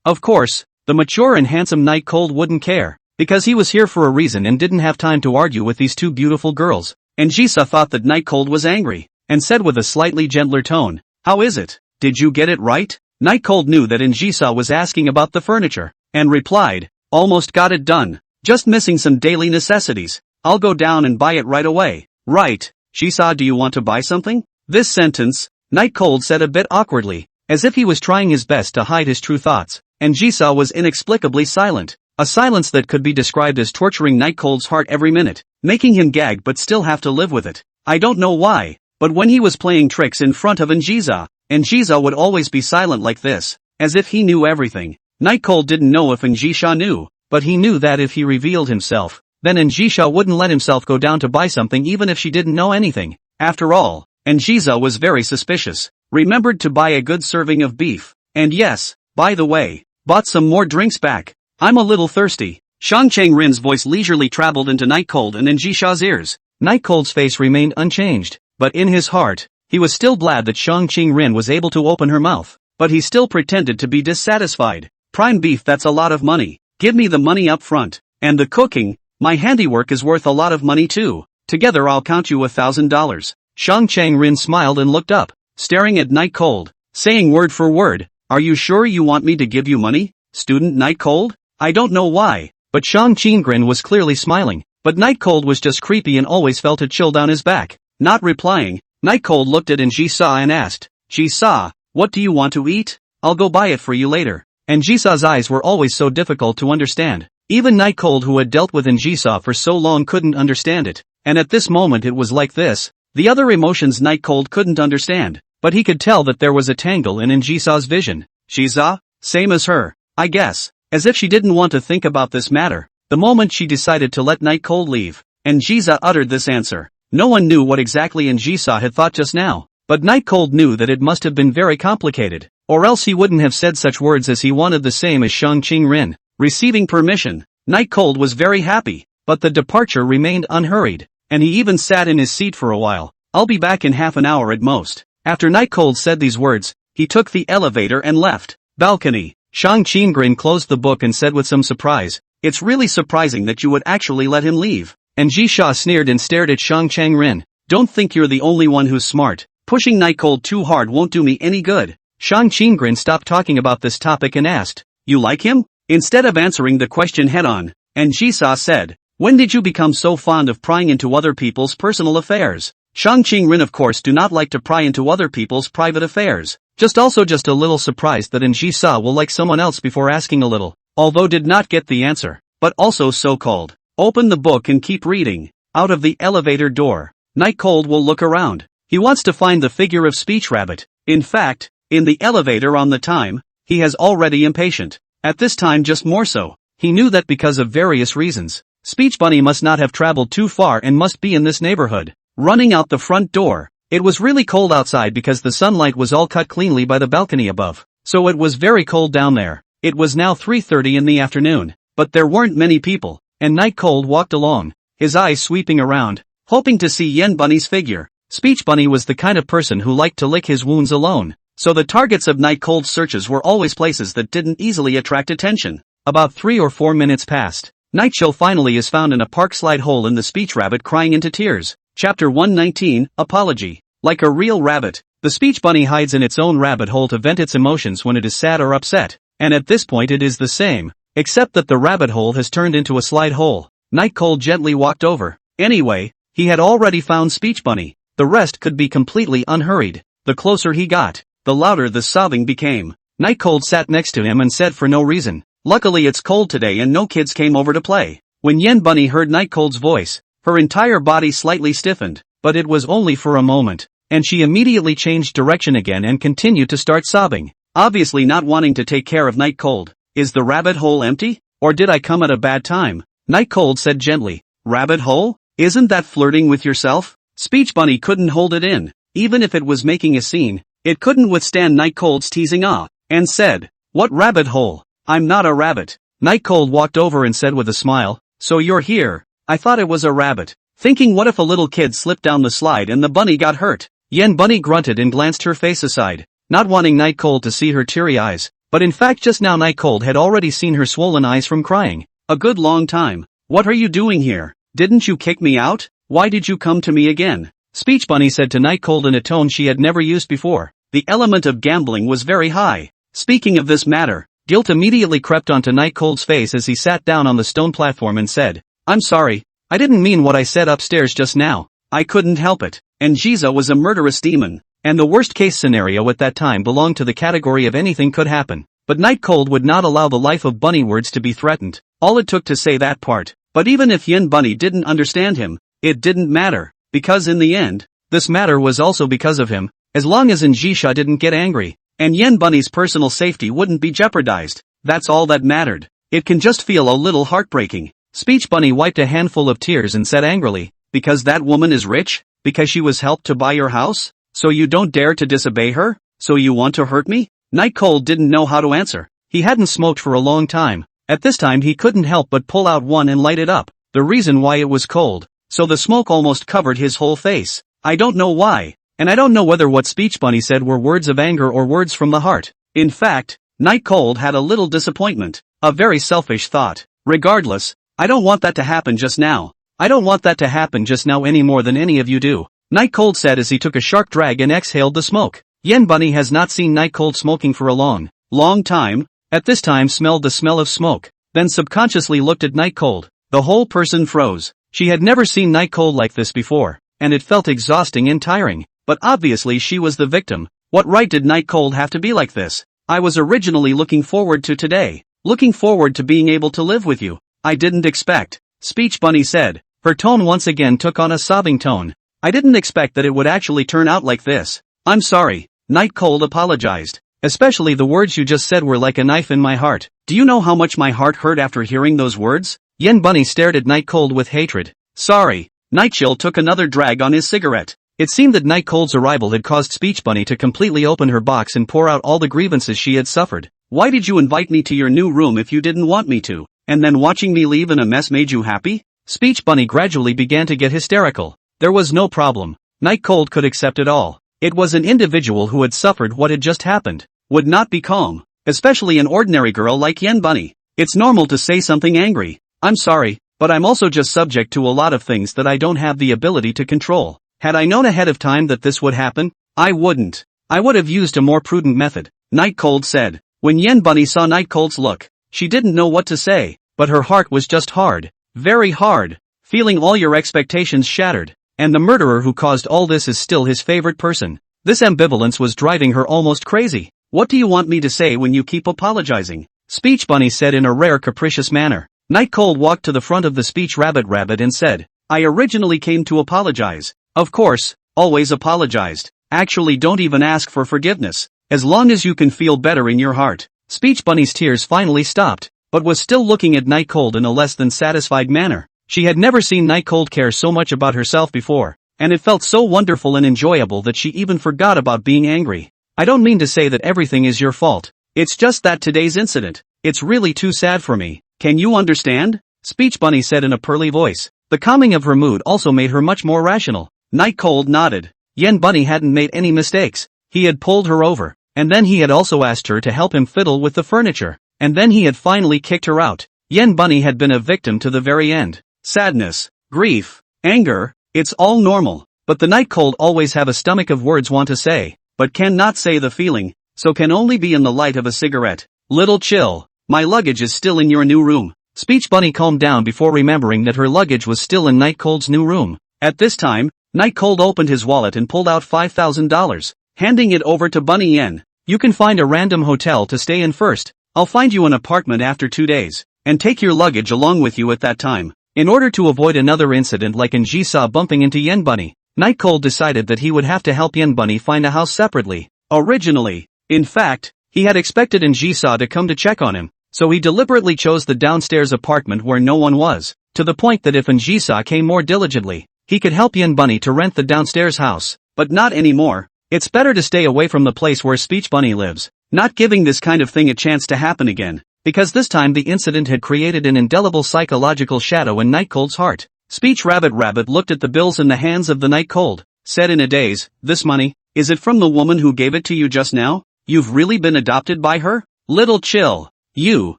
Of course, the mature and handsome Night Cold wouldn't care, because he was here for a reason and didn't have time to argue with these two beautiful girls. Anjisa thought that Night Cold was angry, and said with a slightly gentler tone, how is it? Did you get it right? Night Cold knew that Anjisa was asking about the furniture, and replied, almost got it done. Just missing some daily necessities. I'll go down and buy it right away. Right. Jisa, do you want to buy something? This sentence, Night Cold said a bit awkwardly, as if he was trying his best to hide his true thoughts, and Jisa was inexplicably silent. A silence that could be described as torturing Night Cold's heart every minute, making him gag but still have to live with it. I don't know why, but when he was playing tricks in front of Anjisa would always be silent like this, as if he knew everything. Night Cold didn't know if Anjisa knew, but he knew that if he revealed himself, then Anjisa wouldn't let himself go down to buy something even if she didn't know anything. After all, Anjisa was very suspicious. Remembered to buy a good serving of beef. And yes, by the way, bought some more drinks back. I'm a little thirsty. Shang Chang-rin's voice leisurely traveled into Night Cold and Anjisha's ears. Night Cold's face remained unchanged, but in his heart, he was still glad that Shang Chang-rin was able to open her mouth. But he still pretended to be dissatisfied. Prime beef, that's a lot of money. Give me the money up front. And the cooking, my handiwork is worth a lot of money too. Together I'll count you $1,000. Shang Chang-rin smiled and looked up, staring at Night Cold, saying word for word, are you sure you want me to give you money, student Night Cold? I don't know why, but Shang Chang-rin was clearly smiling, but Night Cold was just creepy and always felt a chill down his back. Not replying, Night Cold looked at Anjisa and asked, Jisa, what do you want to eat? I'll go buy it for you later. Anjisa's eyes were always so difficult to understand. Even Night Cold, who had dealt with Anjisa for so long, couldn't understand it. And at this moment it was like this. The other emotions Night Cold couldn't understand, but he could tell that there was a tangle in Jisa's vision. Jiza? Same as her, I guess. As if she didn't want to think about this matter, the moment she decided to let Night Cold leave, and Jiza uttered this answer. No one knew what exactly Jisa had thought just now, but Night Cold knew that it must have been very complicated, or else he wouldn't have said such words as he wanted the same as Shang Qingren. Receiving permission, Night Cold was very happy, but the departure remained unhurried, and he even sat in his seat for a while. I'll be back in half an hour at most. After Night Cold said these words, he took the elevator and left. Balcony. Shang Qingren closed the book and said with some surprise, "It's really surprising that you would actually let him leave." And Jisha sneered and stared at Shang Qingren. "Don't think you're the only one who's smart. Pushing Night Cold too hard won't do me any good." Shang Qingren stopped talking about this topic and asked, "You like him?" Instead of answering the question head-on, and Jisa said, "When did you become so fond of prying into other people's personal affairs?" Shang Qingren of course do not like to pry into other people's private affairs. Just a little surprised that Jisa will like someone else before asking a little, although did not get the answer, but also so-called. Open the book and keep reading. Out of the elevator door, Night Cold will look around. He wants to find the figure of Speech Rabbit. In fact, in the elevator on the time, he has already impatient. At this time just more so. He knew that because of various reasons, Speech Bunny must not have traveled too far and must be in this neighborhood. Running out the front door, it was really cold outside because the sunlight was all cut cleanly by the balcony above, so it was very cold down there. It was now 3:30 in the afternoon, but there weren't many people, and Night Cold walked along, his eyes sweeping around, hoping to see Yen Bunny's figure. Speech Bunny was the kind of person who liked to lick his wounds alone, so the targets of Night Cold's searches were always places that didn't easily attract attention. About 3 or 4 minutes passed. Night Chill finally is found in a park slide hole in the Speech Rabbit crying into tears. Chapter 119, Apology. Like a real rabbit, the Speech Bunny hides in its own rabbit hole to vent its emotions when it is sad or upset, and at this point it is the same, except that the rabbit hole has turned into a slide hole. Night Cold gently walked over. Anyway, he had already found Speech Bunny. The rest could be completely unhurried. The closer he got, the louder the sobbing became. Night Cold sat next to him and said for no reason, "Luckily it's cold today and no kids came over to play." When Yen Bunny heard Night Cold's voice, her entire body slightly stiffened, but it was only for a moment, and she immediately changed direction again and continued to start sobbing, obviously not wanting to take care of Night Cold. "Is the rabbit hole empty? Or did I come at a bad time?" Night Cold said gently. "Rabbit hole? Isn't that flirting with yourself?" Speech Bunny couldn't hold it in. Even if it was making a scene, it couldn't withstand Night Cold's teasing and said, "What rabbit hole? I'm not a rabbit." Night Cold walked over and said with a smile, "So you're here. I thought it was a rabbit." Thinking what if a little kid slipped down the slide and the bunny got hurt? Yen Bunny grunted and glanced her face aside, not wanting Night Cold to see her teary eyes, but in fact just now Night Cold had already seen her swollen eyes from crying. "A good long time. What are you doing here? Didn't you kick me out? Why did you come to me again?" Speech Bunny said to Night Cold in a tone she had never used before. The element of gambling was very high. Speaking of this matter, guilt immediately crept onto Night Cold's face as he sat down on the stone platform and said, "I'm sorry. I didn't mean what I said upstairs just now. I couldn't help it." And Jiza was a murderous demon, and the worst case scenario at that time belonged to the category of anything could happen. But Night Cold would not allow the life of Bunny words to be threatened. All it took to say that part. But even if Yen Bunny didn't understand him, it didn't matter, because in the end, this matter was also because of him, as long as Njisha didn't get angry, and Yen Bunny's personal safety wouldn't be jeopardized. That's all that mattered. It can just feel a little heartbreaking. Speech Bunny wiped a handful of tears and said angrily, "Because that woman is rich? Because she was helped to buy your house? So you don't dare to disobey her? So you want to hurt me?" Night Cold didn't know how to answer. He hadn't smoked for a long time. At this time he couldn't help but pull out one and light it up. The reason why it was cold, so the smoke almost covered his whole face. I don't know why, and I don't know whether what Speech Bunny said were words of anger or words from the heart. In fact, Night Cold had a little disappointment, a very selfish thought. Regardless, I don't want that to happen just now. I don't want that to happen just now any more than any of you do. Night Cold said as he took a sharp drag and exhaled the smoke. Yen Bunny has not seen Night Cold smoking for a long time. At this time smelled the smell of smoke, then subconsciously looked at Night Cold. The whole person froze. She had never seen Night Cold like this before, and it felt exhausting and tiring, but obviously she was the victim. What right did Night Cold have to be like this? I was originally looking forward to today, looking forward to being able to live with you. I didn't expect, Speech Bunny said. Her tone once again took on a sobbing tone. I didn't expect that it would actually turn out like this. I'm sorry, Night Cold apologized. Especially the words you just said were like a knife in my heart. Do you know how much my heart hurt after hearing those words? Yen Bunny stared at Night Cold with hatred. Sorry. Night Chill took another drag on his cigarette. It seemed that Night Cold's arrival had caused Speech Bunny to completely open her box and pour out all the grievances she had suffered. Why did you invite me to your new room if you didn't want me to? And then watching me leave in a mess made you happy? Speech Bunny gradually began to get hysterical. There was no problem. Night Cold could accept it all. It was an individual who had suffered what had just happened. Would not be calm. Especially an ordinary girl like Yen Bunny. It's normal to say something angry. I'm sorry, but I'm also just subject to a lot of things that I don't have the ability to control. Had I known ahead of time that this would happen, I wouldn't. I would have used a more prudent method, Night Cold said. When Yen Bunny saw Night Cold's look, she didn't know what to say, but her heart was just hard. Very hard. Feeling all your expectations shattered. And the murderer who caused all this is still his favorite person. This ambivalence was driving her almost crazy. What do you want me to say when you keep apologizing? Speech Bunny said in a rare capricious manner. Night Cold walked to the front of the Speech Rabbit and said, I originally came to apologize. Of course, always apologized. Actually don't even ask for forgiveness. As long as you can feel better in your heart. Speech Bunny's tears finally stopped, but was still looking at Night Cold in a less than satisfied manner. She had never seen Night Cold care so much about herself before, and it felt so wonderful and enjoyable that she even forgot about being angry. I don't mean to say that everything is your fault. It's just that today's incident, it's really too sad for me. Can you understand? Speech Bunny said in a pearly voice. The calming of her mood also made her much more rational. Night Cold nodded. Yen Bunny hadn't made any mistakes. He had pulled her over, and then he had also asked her to help him fiddle with the furniture, and then he had finally kicked her out. Yen Bunny had been a victim to the very end. Sadness, grief, anger, it's all normal, but the Night Cold always have a stomach of words want to say, but cannot say the feeling, so can only be in the light of a cigarette. Little Chill, my luggage is still in your new room. Speech Bunny calmed down before remembering that her luggage was still in Night Cold's new room. At this time, Night Cold opened his wallet and pulled out $5,000, handing it over to Bunny Yen. You can find a random hotel to stay in first. I'll find you an apartment after 2 days, and take your luggage along with you at that time. In order to avoid another incident like Njisa bumping into Yen Bunny, Night Cold decided that he would have to help Yen Bunny find a house separately. Originally, in fact, he had expected Njisa to come to check on him, so he deliberately chose the downstairs apartment where no one was, to the point that if Njisa came more diligently, he could help Yen Bunny to rent the downstairs house, but not anymore. It's better to stay away from the place where Speech Bunny lives, not giving this kind of thing a chance to happen again. Because this time the incident had created an indelible psychological shadow in Night Cold's heart. Speech Rabbit looked at the bills in the hands of the Night Cold, said in a daze, this money, is it from the woman who gave it to you just now? You've really been adopted by her? Little Chill. You.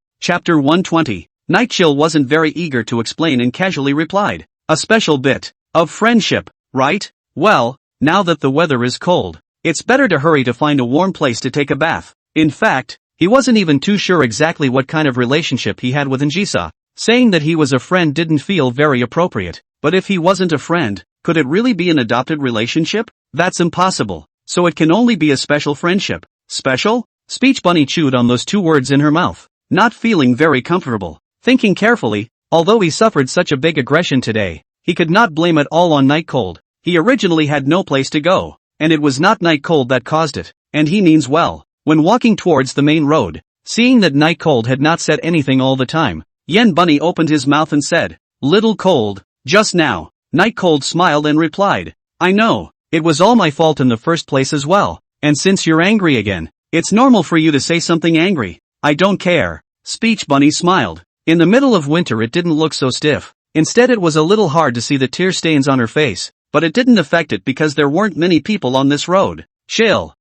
Chapter 120. Night Chill wasn't very eager to explain and casually replied. A special bit of friendship, right? Well, now that the weather is cold, it's better to hurry to find a warm place to take a bath. In fact, he wasn't even too sure exactly what kind of relationship he had with Njisa. Saying that he was a friend didn't feel very appropriate. But if he wasn't a friend, could it really be an adopted relationship? That's impossible. So it can only be a special friendship. Special? Speech Bunny chewed on those 2 words in her mouth, not feeling very comfortable. Thinking carefully, although he suffered such a big aggression today, he could not blame it all on Night Cold. He originally had no place to go, and it was not Night Cold that caused it, and he means well. When walking towards the main road, seeing that Night Cold had not said anything all the time, Yen Bunny opened his mouth and said, Little Cold, just now. Night Cold smiled and replied, I know, it was all my fault in the first place as well, and since you're angry again, it's normal for you to say something angry. I don't care. Speech Bunny smiled. In the middle of winter it didn't look so stiff. Instead it was a little hard to see the tear stains on her face, but it didn't affect it because there weren't many people on this road. Chill.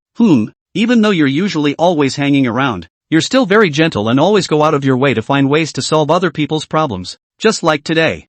Even though you're usually always hanging around, you're still very gentle and always go out of your way to find ways to solve other people's problems. Just like today.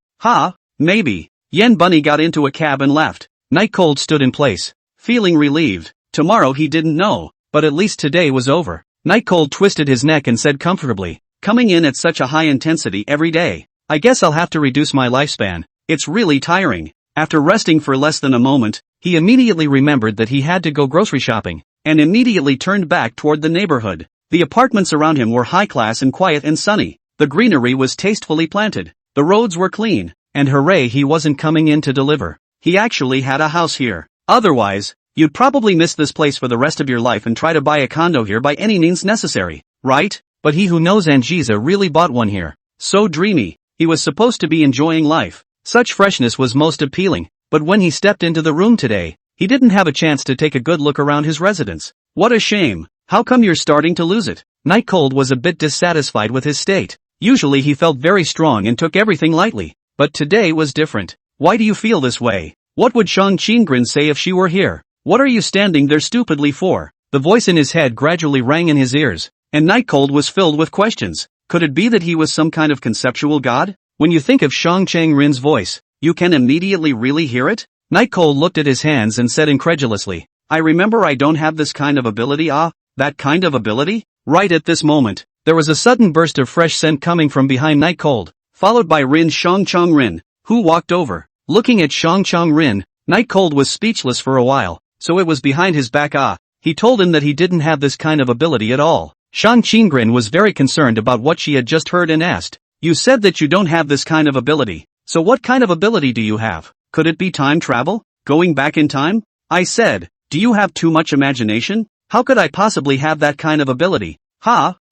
Maybe. Yen Bunny got into a cab and left. Night Cold stood in place, feeling relieved. Tomorrow he didn't know, but at least today was over. Night Cold twisted his neck and said comfortably, coming in at such a high intensity every day, I guess I'll have to reduce my lifespan. It's really tiring. After resting for less than a moment, he immediately remembered that he had to go grocery shopping, and immediately turned back toward the neighborhood. The apartments around him were high-class and quiet and sunny. The greenery was tastefully planted. The roads were clean, and hooray he wasn't coming in to deliver. he actually had a house here. Otherwise, you'd probably miss this place for the rest of your life and try to buy a condo here by any means necessary, right? But he who knows Angiza really bought one here. So dreamy, he was supposed to be enjoying life. Such freshness was most appealing, but when he stepped into the room today, he didn't have a chance to take a good look around his residence. What a shame. How come you're starting to lose it? Night Cold was a bit dissatisfied with his state. Usually he felt very strong and took everything lightly, but today was different. Why do you feel this way? What would Shang Qingren say if she were here? What are you standing there stupidly for? The voice in his head gradually rang in his ears, and Night Cold was filled with questions. Could it be that he was some kind of conceptual god? When you think of Shang Qingren's voice, you can immediately really hear it? Night Cold looked at his hands and said incredulously, I remember I don't have this kind of ability. Ah, that kind of ability? Right at this moment, there was a sudden burst of fresh scent coming from behind Night Cold, followed by Rin Shangchangrin, who walked over. Looking at Shangchangrin, Night Cold was speechless for a while. So it was behind his back. He told him that he didn't have this kind of ability at all. Shang Qingren was very concerned about what she had just heard and asked, you said that you don't have this kind of ability, so what kind of ability do you have? Could it be time travel? Going back in time? I said, do you have too much imagination? How could I possibly have that kind of ability?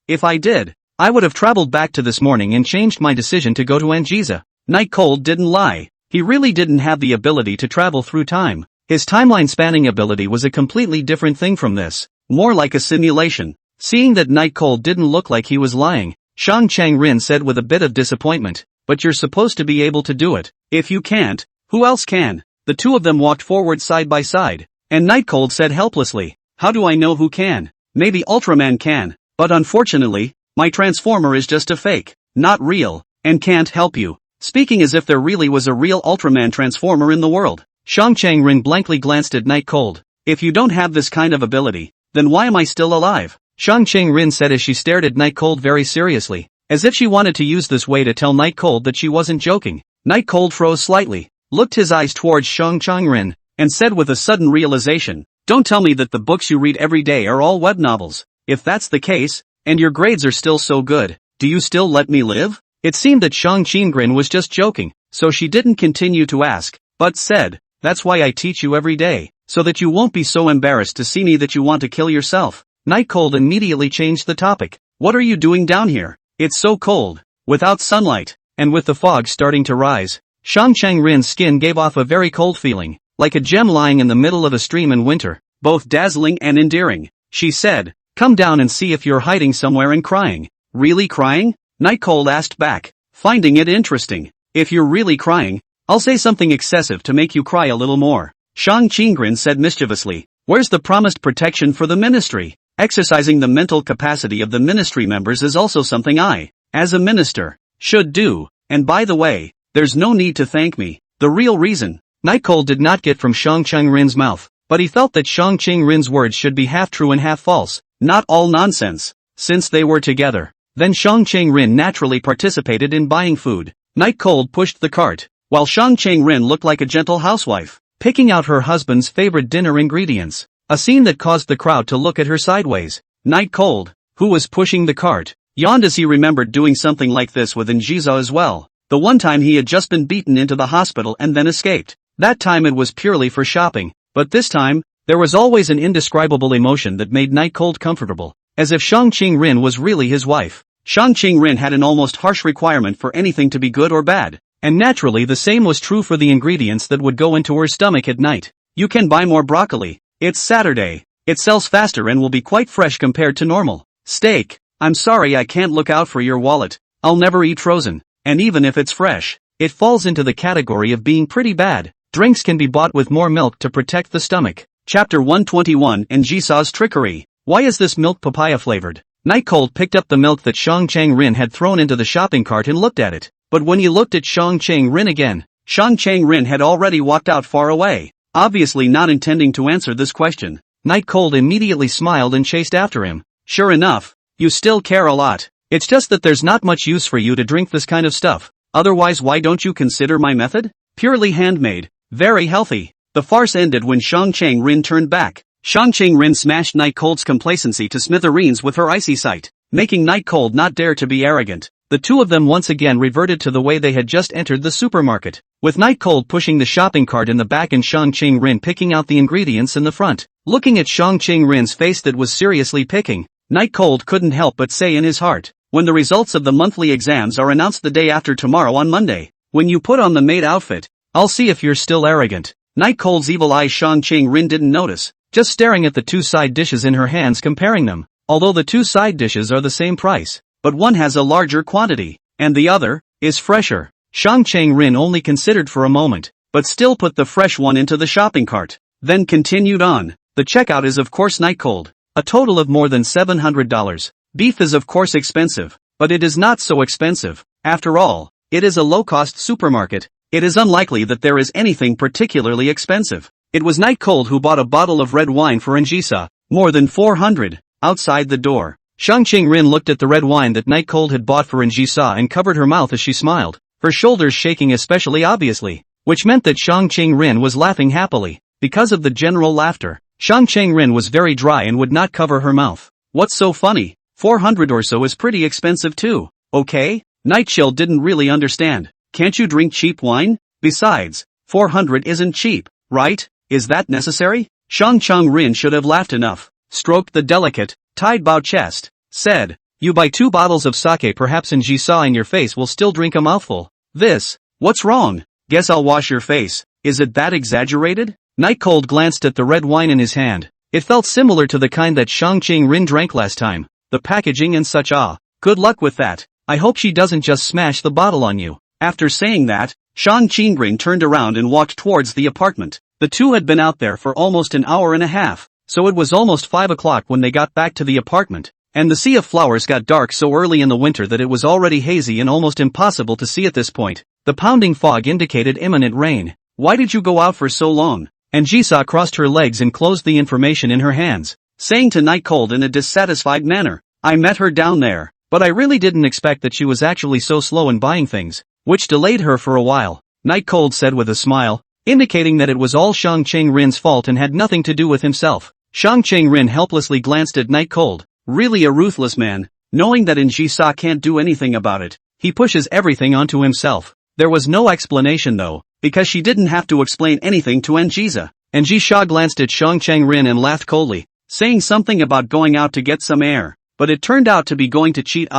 If I did, I would have traveled back to this morning and changed my decision to go to Angiza. Night Cold didn't lie. He really didn't have the ability to travel through time. His timeline spanning ability was a completely different thing from this, more like a simulation. Seeing that Night Cold didn't look like he was lying, Shang Changrin said with a bit of disappointment, but you're supposed to be able to do it. If you can't, who else can? The two of them walked forward side by side, and Night Cold said helplessly, how do I know who can? Maybe Ultraman can, but unfortunately, my transformer is just a fake, not real, and can't help you. Speaking as if there really was a real Ultraman transformer in the world. Shang Changrin blankly glanced at Night Cold. If you don't have this kind of ability, then why am I still alive? Shang Changrin said as she stared at Night Cold very seriously, as if she wanted to use this way to tell Night Cold that she wasn't joking. Night Cold froze slightly, looked his eyes towards Shang Changrin, and said with a sudden realization, don't tell me that the books you read every day are all web novels. If that's the case, and your grades are still so good, do you still let me live? It seemed that Shang Chingren was just joking, so she didn't continue to ask, but said, that's why I teach you every day, so that you won't be so embarrassed to see me that you want to kill yourself. Night Cold immediately changed the topic. What are you doing down here? It's so cold, without sunlight, and with the fog starting to rise. Shang Changrin's skin gave off a very cold feeling, like a gem lying in the middle of a stream in winter, both dazzling and endearing. She said, come down and see if you're hiding somewhere and crying. Really crying? Night Cold asked back, finding it interesting. If you're really crying, I'll say something excessive to make you cry a little more. Shang Qingren said mischievously, where's the promised protection for the ministry? Exercising the mental capacity of the ministry members is also something I, as a minister, should do, and by the way, there's no need to thank me. The real reason, Night Cold did not get from Shang Changrin's mouth, but he felt that Shang Chingrin's words should be half true and half false, not all nonsense, since they were together. Then Shang Changrin naturally participated in buying food. Night Cold pushed the cart, while Shang Changrin looked like a gentle housewife, picking out her husband's favorite dinner ingredients, a scene that caused the crowd to look at her sideways. Night Cold, who was pushing the cart, yawned as he remembered doing something like this with Njiza as well. The one time he had just been beaten into the hospital and then escaped. That time it was purely for shopping, but this time, there was always an indescribable emotion that made Night Cold comfortable, as if Shang Qingrin was really his wife. Shang Qingrin had an almost harsh requirement for anything to be good or bad, and naturally the same was true for the ingredients that would go into her stomach at night. You can buy more broccoli. It's Saturday. It sells faster and will be quite fresh compared to normal. Steak. I'm sorry I can't look out for your wallet. I'll never eat frozen. And even if it's fresh, it falls into the category of being pretty bad. Drinks can be bought with more milk to protect the stomach. Chapter 121 Njisa's Trickery. Why is this milk papaya flavored? Night Cold picked up the milk that Shang Changrin had thrown into the shopping cart and looked at it. But when he looked at Shang Changrin again, Shang Changrin had already walked out far away, obviously not intending to answer this question. Night Cold immediately smiled and chased after him. Sure enough, you still care a lot. It's just that there's not much use for you to drink this kind of stuff. Otherwise, why don't you consider my method? Purely handmade, very healthy. The farce ended when Shang Changrin turned back. Shang Changrin smashed Night Cold's complacency to smithereens with her icy sight, making Night Cold not dare to be arrogant. the two of them once again reverted to the way they had just entered the supermarket, with Night Cold pushing the shopping cart in the back and Shang Qing-rin picking out the ingredients in the front. Looking at Shang Qing-rin's face that was seriously picking, Night Cold couldn't help but say in his heart, when the results of the monthly exams are announced the day after tomorrow on Monday, when you put on the maid outfit, I'll see if you're still arrogant. Night Cold's evil eye Shang Qing-rin didn't notice, just staring at the two side dishes in her hands comparing them, although the two side dishes are the same price. But one has a larger quantity, and the other is fresher. Shang Qing-rin only considered for a moment, but still put the fresh one into the shopping cart, then continued on. The checkout is of course Night Cold, a total of more than $700. Beef is of course expensive, but it is not so expensive. After all, it is a low-cost supermarket. It is unlikely that there is anything particularly expensive. It was Night Cold who bought a bottle of red wine for Njisa, more than 400, outside the door. Shang Qing-rin looked at the red wine that Night Cold had bought for Njisa and covered her mouth as she smiled, her shoulders shaking especially obviously, which meant that Shang Qing-rin was laughing happily. Because of the general laughter, Shang Qing-rin was very dry and would not cover her mouth. What's so funny? 400 or so is pretty expensive too, okay? Night Chill didn't really understand. Can't you drink cheap wine? Besides, 400 isn't cheap, right? Is that necessary? Shang Qing-rin should have laughed enough, stroked the delicate, tied bow chest, said, you buy 2 bottles of sake perhaps Njisa in your face will still drink a mouthful. What's wrong? Guess I'll wash your face. Is it that exaggerated? Night Cold glanced at the red wine in his hand. It felt similar to the kind that Shang Qing-rin drank last time. The packaging and such. Good luck with that. I hope she doesn't just smash the bottle on you. After saying that, Shang Qing-rin turned around and walked towards the apartment. The two had been out there for almost an hour and a half, so it was almost 5 o'clock when they got back to the apartment, and the sea of flowers got dark so early in the winter that it was already hazy and almost impossible to see at this point. The pounding fog indicated imminent rain. Why did you go out for so long? And Jisa crossed her legs and closed the information in her hands, saying to Night Cold in a dissatisfied manner, I met her down there, but I really didn't expect that she was actually so slow in buying things, which delayed her for a while. Night Cold said with a smile, indicating that it was all Shang Qing-rin's fault and had nothing to do with himself. Shang Qing-rin helplessly glanced at Night Cold. Really a ruthless man, knowing that Njisa can't do anything about it, he pushes everything onto himself. There was no explanation though, because she didn't have to explain anything to Njisa. Njisa glanced at Shang Qing-rin and laughed coldly, saying something about going out to get some air, but it turned out to be going to cheat.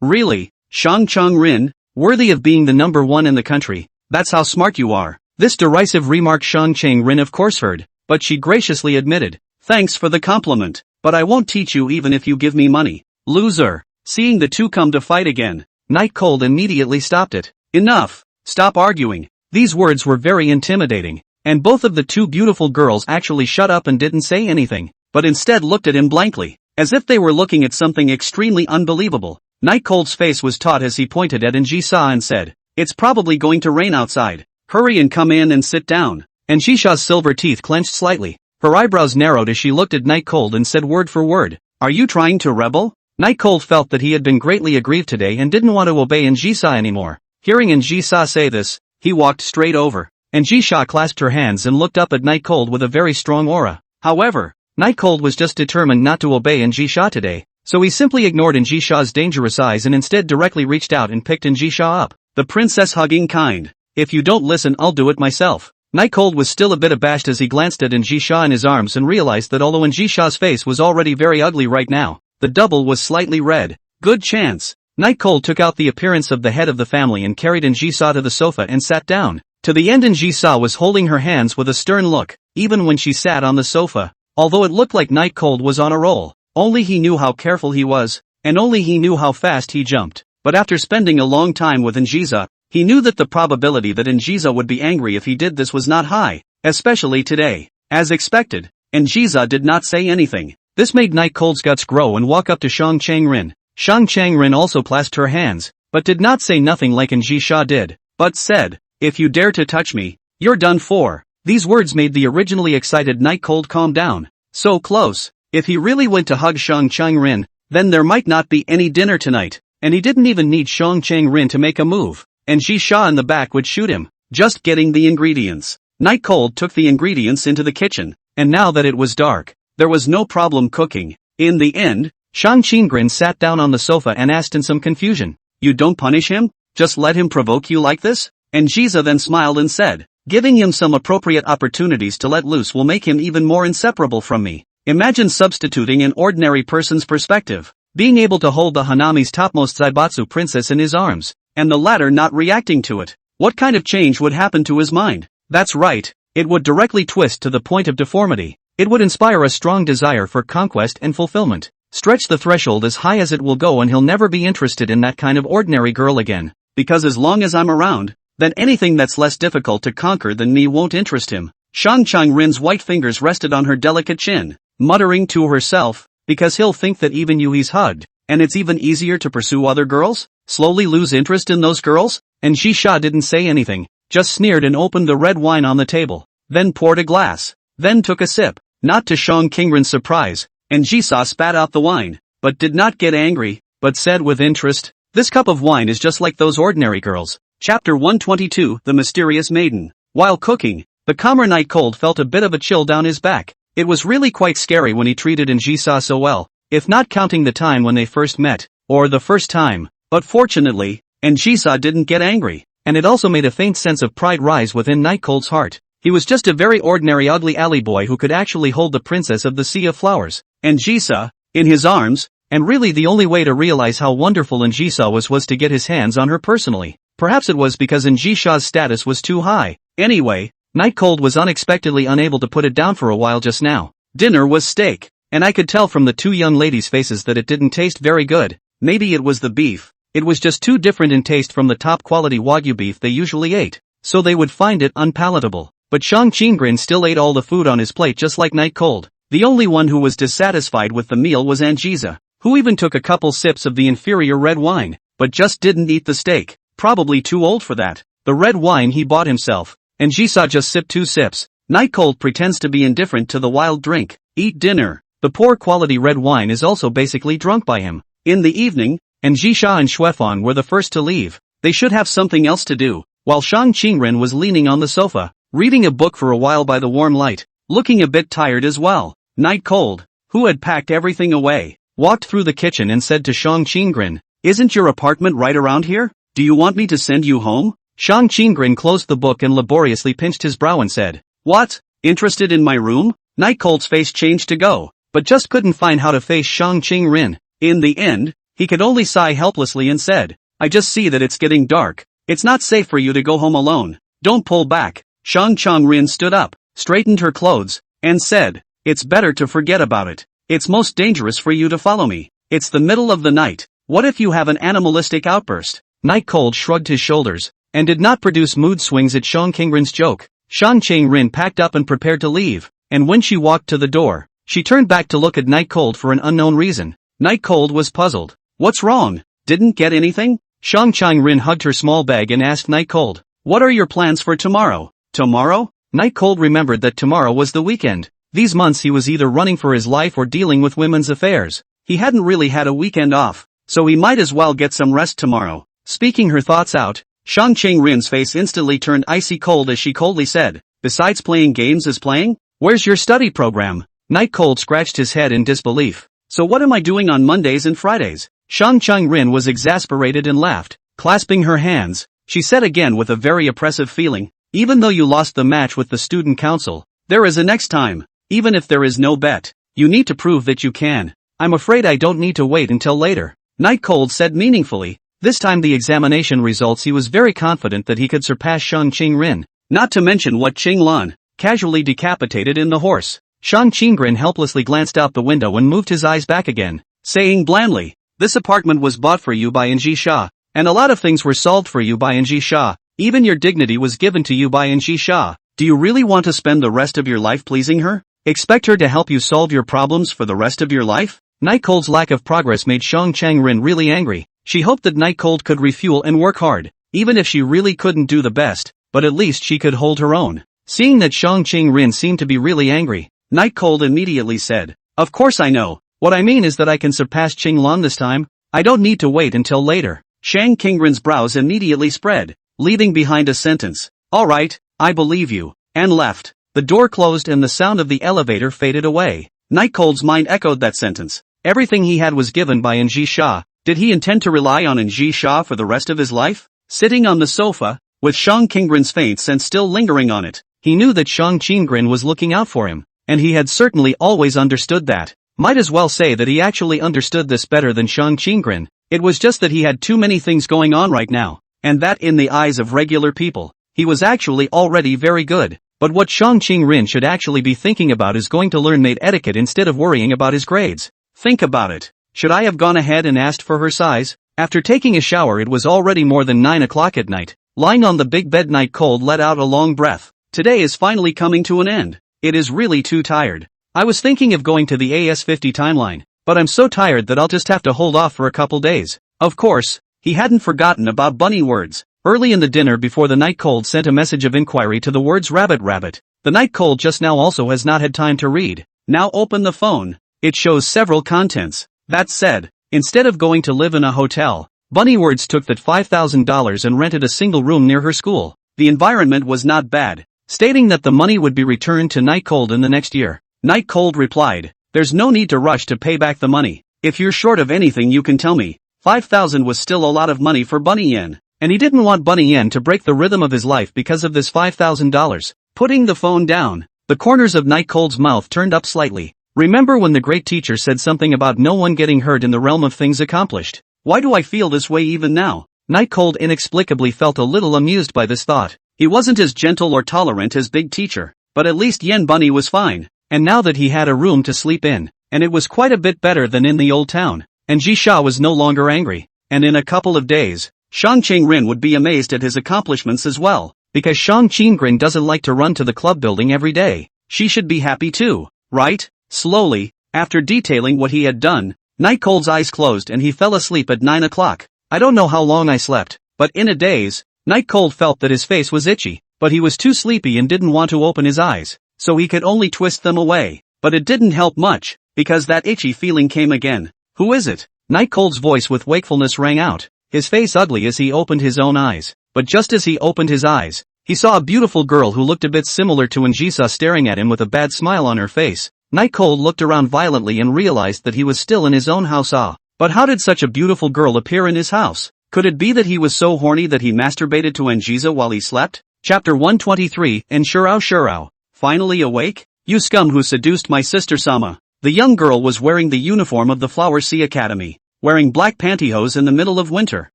Really? Shang Qing-rin, worthy of being the number one in the country, that's how smart you are. This derisive remark Shang Qing-rin of course heard, but she graciously admitted, thanks for the compliment, but I won't teach you even if you give me money. Loser. Seeing the two come to fight again, Night Cold immediately stopped it. Enough. Stop arguing. These words were very intimidating, and both of the two beautiful girls actually shut up and didn't say anything, but instead looked at him blankly, as if they were looking at something extremely unbelievable. Night Cold's face was taut as he pointed at Njisa and said, it's probably going to rain outside. Hurry and come in and sit down. Njisha's silver teeth clenched slightly. Her eyebrows narrowed as she looked at Night Cold and said word for word, are you trying to rebel? Night Cold felt that he had been greatly aggrieved today and didn't want to obey Njisa anymore. Hearing Njisa say this, he walked straight over. Njisa clasped her hands and looked up at Night Cold with a very strong aura. However, Night Cold was just determined not to obey Njisa today, so he simply ignored Njisa's dangerous eyes and instead directly reached out and picked Njisa up. The princess hugging kind. If you don't listen, I'll do it myself. Night Cold was still a bit abashed as he glanced at Njisa in his arms and realized that although Njisa's face was already very ugly right now, the double was slightly red. Good chance. Night Cold took out the appearance of the head of the family and carried Njisa to the sofa and sat down. To the end Njisa was holding her hands with a stern look, even when she sat on the sofa. Although it looked like Night Cold was on a roll, only he knew how careful he was, and only he knew how fast he jumped. But after spending a long time with Njisa, he knew that the probability that Njisa would be angry if he did this was not high, especially today. As expected, Njisa did not say anything. This made Night Cold's guts grow and walk up to Shang Qing-rin. Shang Qing-rin also clasped her hands, but did not say nothing like Njisa did, but said, if you dare to touch me, you're done for. These words made the originally excited Night Cold calm down. So close. If he really went to hug Shang Qing-rin, then there might not be any dinner tonight, and he didn't even need Shang Qing-rin to make a move, and Njisa in the back would shoot him. Just getting the ingredients. Night Cold took the ingredients into the kitchen, and now that it was dark, there was no problem cooking. In the end, Shang Qing-rin sat down on the sofa and asked in some confusion, You don't punish him? Just let him provoke you like this? And Jiza then smiled and said, giving him some appropriate opportunities to let loose will make him even more inseparable from me. Imagine substituting an ordinary person's perspective. Being able to hold the Hanami's topmost Zaibatsu princess in his arms, and the latter not reacting to it. What kind of change would happen to his mind? That's right, it would directly twist to the point of deformity. It would inspire a strong desire for conquest and fulfillment. Stretch the threshold as high as it will go and he'll never be interested in that kind of ordinary girl again. Because as long as I'm around, then anything that's less difficult to conquer than me won't interest him. Shang Changrin's white fingers rested on her delicate chin, muttering to herself, because he'll think that even you he's hugged, and it's even easier to pursue other girls? Slowly lose interest in those girls? And Jisha didn't say anything, just sneered and opened the red wine on the table, then poured a glass, then took a sip, not to Shang Qingren's surprise, and Jisa spat out the wine, but did not get angry, but said with interest, this cup of wine is just like those ordinary girls. Chapter 122, The Mysterious Maiden. While cooking, the calmer Night Cold felt a bit of a chill down his back. It was really quite scary when he treated Jisa so well, if not counting the time when they first met, or the first time, but fortunately, Jisa didn't get angry, and it also made a faint sense of pride rise within Night Cold's heart. He was just a very ordinary ugly alley boy who could actually hold the princess of the Sea of Flowers, and Jisa, in his arms, and really the only way to realize how wonderful Jisa was to get his hands on her personally. Perhaps it was because Jisha's status was too high. Anyway, Night Cold was unexpectedly unable to put it down for a while just now. Dinner was steak, and I could tell from the two young ladies' faces that it didn't taste very good. Maybe it was the beef. It was just too different in taste from the top quality Wagyu beef they usually ate, so they would find it unpalatable. But Shang Qingren still ate all the food on his plate just like Night Cold. The only one who was dissatisfied with the meal was Jiza, who even took a couple sips of the inferior red wine, but just didn't eat the steak. Probably too old for that. The red wine he bought himself, and Jisa just sipped 2 sips. Night Cold pretends to be indifferent to the wild drink. Eat dinner. The poor quality red wine is also basically drunk by him. In the evening, Jisha and Xuefan were the first to leave. They should have something else to do, while Shang Qingren was leaning on the sofa, reading a book for a while by the warm light, looking a bit tired as well. Night Cold, who had packed everything away, walked through the kitchen and said to Shang Qingren, isn't your apartment right around here? Do you want me to send you home? Shang Qingren closed the book and laboriously pinched his brow and said, what? Interested in my room? Night Cold's face changed to go, but just couldn't find how to face Shang Qingren. In the end, he could only sigh helplessly and said, I just see that it's getting dark. It's not safe for you to go home alone. Don't pull back. Shang Qingren stood up, straightened her clothes, and said, it's better to forget about it. It's most dangerous for you to follow me. It's the middle of the night. What if you have an animalistic outburst? Night Cold shrugged his shoulders, and did not produce mood swings at Shang Qingren's joke. Shang Qingren packed up and prepared to leave, and when she walked to the door, she turned back to look at Night Cold for an unknown reason. Night Cold was puzzled. What's wrong? Didn't get anything? Shang Qingren hugged her small bag and asked Night Cold, what are your plans for tomorrow? Tomorrow? Night Cold remembered that tomorrow was the weekend. These months he was either running for his life or dealing with women's affairs. He hadn't really had a weekend off, so he might as well get some rest tomorrow. Speaking her thoughts out, Shang Qingren's face instantly turned icy cold as she coldly said, besides playing games as playing? Where's your study program? Night Cold scratched his head in disbelief. So what am I doing on Mondays and Fridays? Shang Qingren was exasperated and laughed. Clasping her hands, she said again with a very oppressive feeling, even though you lost the match with the student council, there is a next time. Even if there is no bet, you need to prove that you can. I'm afraid I don't need to wait until later. Night Cold said meaningfully. This time the examination results he was very confident that he could surpass Shang Qingren, not to mention what Qinglan, casually decapitated in the horse. Shang Qingren helplessly glanced out the window and moved his eyes back again, saying blandly, this apartment was bought for you by Jisha, and a lot of things were solved for you by Jisha, even your dignity was given to you by Jisha. Do you really want to spend the rest of your life pleasing her? Expect her to help you solve your problems for the rest of your life? Night Cold's lack of progress made Shang Qingren really angry. She hoped that Night Cold could refuel and work hard, even if she really couldn't do the best, but at least she could hold her own. Seeing that Shang Qingren seemed to be really angry, Night Cold immediately said, of course I know. What I mean is that I can surpass Qinglan this time. I don't need to wait until later. Shang Qingren's brows immediately spread, leaving behind a sentence. Alright, I believe you, and left. The door closed and the sound of the elevator faded away. Night Cold's mind echoed that sentence. Everything he had was given by Jisha, Did he intend to rely on Ji Sha for the rest of his life? Sitting on the sofa, with Shang Qinggren's faint scent still lingering on it, he knew that Shang Qinggren was looking out for him, and he had certainly always understood that. Might as well say that he actually understood this better than Shang Qinggren. It was just that he had too many things going on right now, and that in the eyes of regular people, he was actually already very good. But what Shang Qinggren should actually be thinking about is going to learn maid etiquette instead of worrying about his grades. Think about it. Should I have gone ahead and asked for her size? After taking a shower, it was already more than 9 o'clock at night. Lying on the big bed, Night Cold let out a long breath. Today is finally coming to an end. It is really too tired. I was thinking of going to the AS50 timeline, but I'm so tired that I'll just have to hold off for a couple days. Of course, he hadn't forgotten about bunny words. Early in the dinner before the Night Cold sent a message of inquiry to the words rabbit rabbit. The Night Cold just now also has not had time to read. Now open the phone. It shows several contents. That said, instead of going to live in a hotel, Bunnywords took that $5,000 and rented a single room near her school. The environment was not bad, stating that the money would be returned to Night Cold in the next year. Night Cold replied, "There's no need to rush to pay back the money. If you're short of anything you can tell me." 5,000 was still a lot of money for Bunny Yen, and he didn't want Bunny Yen to break the rhythm of his life because of this $5,000. Putting the phone down, the corners of Night Cold's mouth turned up slightly. Remember when the great teacher said something about no one getting hurt in the realm of things accomplished? Why do I feel this way even now? Night Cold inexplicably felt a little amused by this thought. He wasn't as gentle or tolerant as Big Teacher, but at least Yen Bunny was fine. And now that he had a room to sleep in, and it was quite a bit better than in the old town, and Ji Sha was no longer angry, and in a couple of days, Shang Qinggren would be amazed at his accomplishments as well, because Shang Qinggren doesn't like to run to the club building every day. She should be happy too, right? Slowly, after detailing what he had done, Night Cold's eyes closed and he fell asleep at 9 o'clock. I don't know how long I slept, but in a daze, Night Cold felt that his face was itchy, but he was too sleepy and didn't want to open his eyes, so he could only twist them away. But it didn't help much, because that itchy feeling came again. "Who is it?" Night Cold's voice with wakefulness rang out, his face ugly as he opened his own eyes. But just as he opened his eyes, he saw a beautiful girl who looked a bit similar to Njisa staring at him with a bad smile on her face. Night Cold looked around violently and realized that he was still in his own house. But how did such a beautiful girl appear in his house? Could it be that he was so horny that he masturbated to Njisa while he slept? Chapter 123, Shurao Shurao. Finally awake? You scum who seduced my sister Sama. The young girl was wearing the uniform of the Flower Sea Academy, wearing black pantyhose in the middle of winter,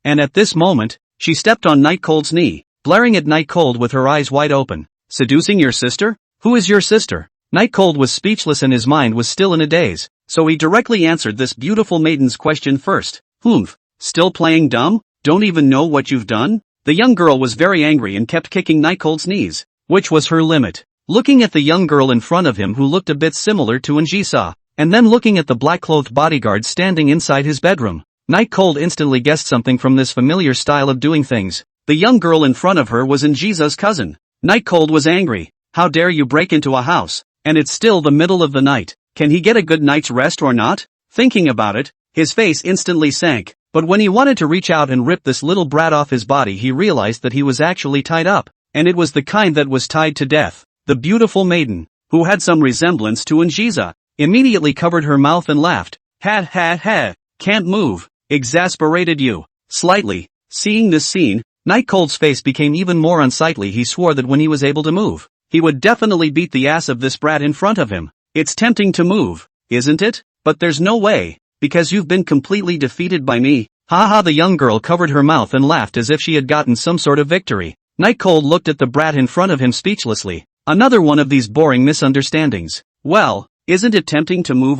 and at this moment, she stepped on Night Cold's knee, glaring at Night Cold with her eyes wide open. Seducing your sister? Who is your sister? Night Cold was speechless and his mind was still in a daze, so he directly answered this beautiful maiden's question first. Humph, still playing dumb? Don't even know what you've done? The young girl was very angry and kept kicking Night Cold's knees, which was her limit. Looking at the young girl in front of him who looked a bit similar to Njisa, and then looking at the black-clothed bodyguard standing inside his bedroom, Night Cold instantly guessed something from this familiar style of doing things. The young girl in front of her was Njisa's cousin. Night Cold was angry. How dare you break into a house? And it's still the middle of the night. Can he get a good night's rest or not? Thinking about it, his face instantly sank. But when he wanted to reach out and rip this little brat off his body, he realized that he was actually tied up. And it was the kind that was tied to death. The beautiful maiden, who had some resemblance to Njisa, immediately covered her mouth and laughed. Ha ha ha, can't move. Exasperated you. Slightly. Seeing this scene, Night Cold's face became even more unsightly. He swore that when he was able to move, he would definitely beat the ass of this brat in front of him. It's tempting to move, isn't it? But there's no way, because you've been completely defeated by me. Ha ha. The young girl covered her mouth and laughed as if she had gotten some sort of victory. Night Cold looked at the brat in front of him speechlessly. Another one of these boring misunderstandings. Well, isn't it tempting to move?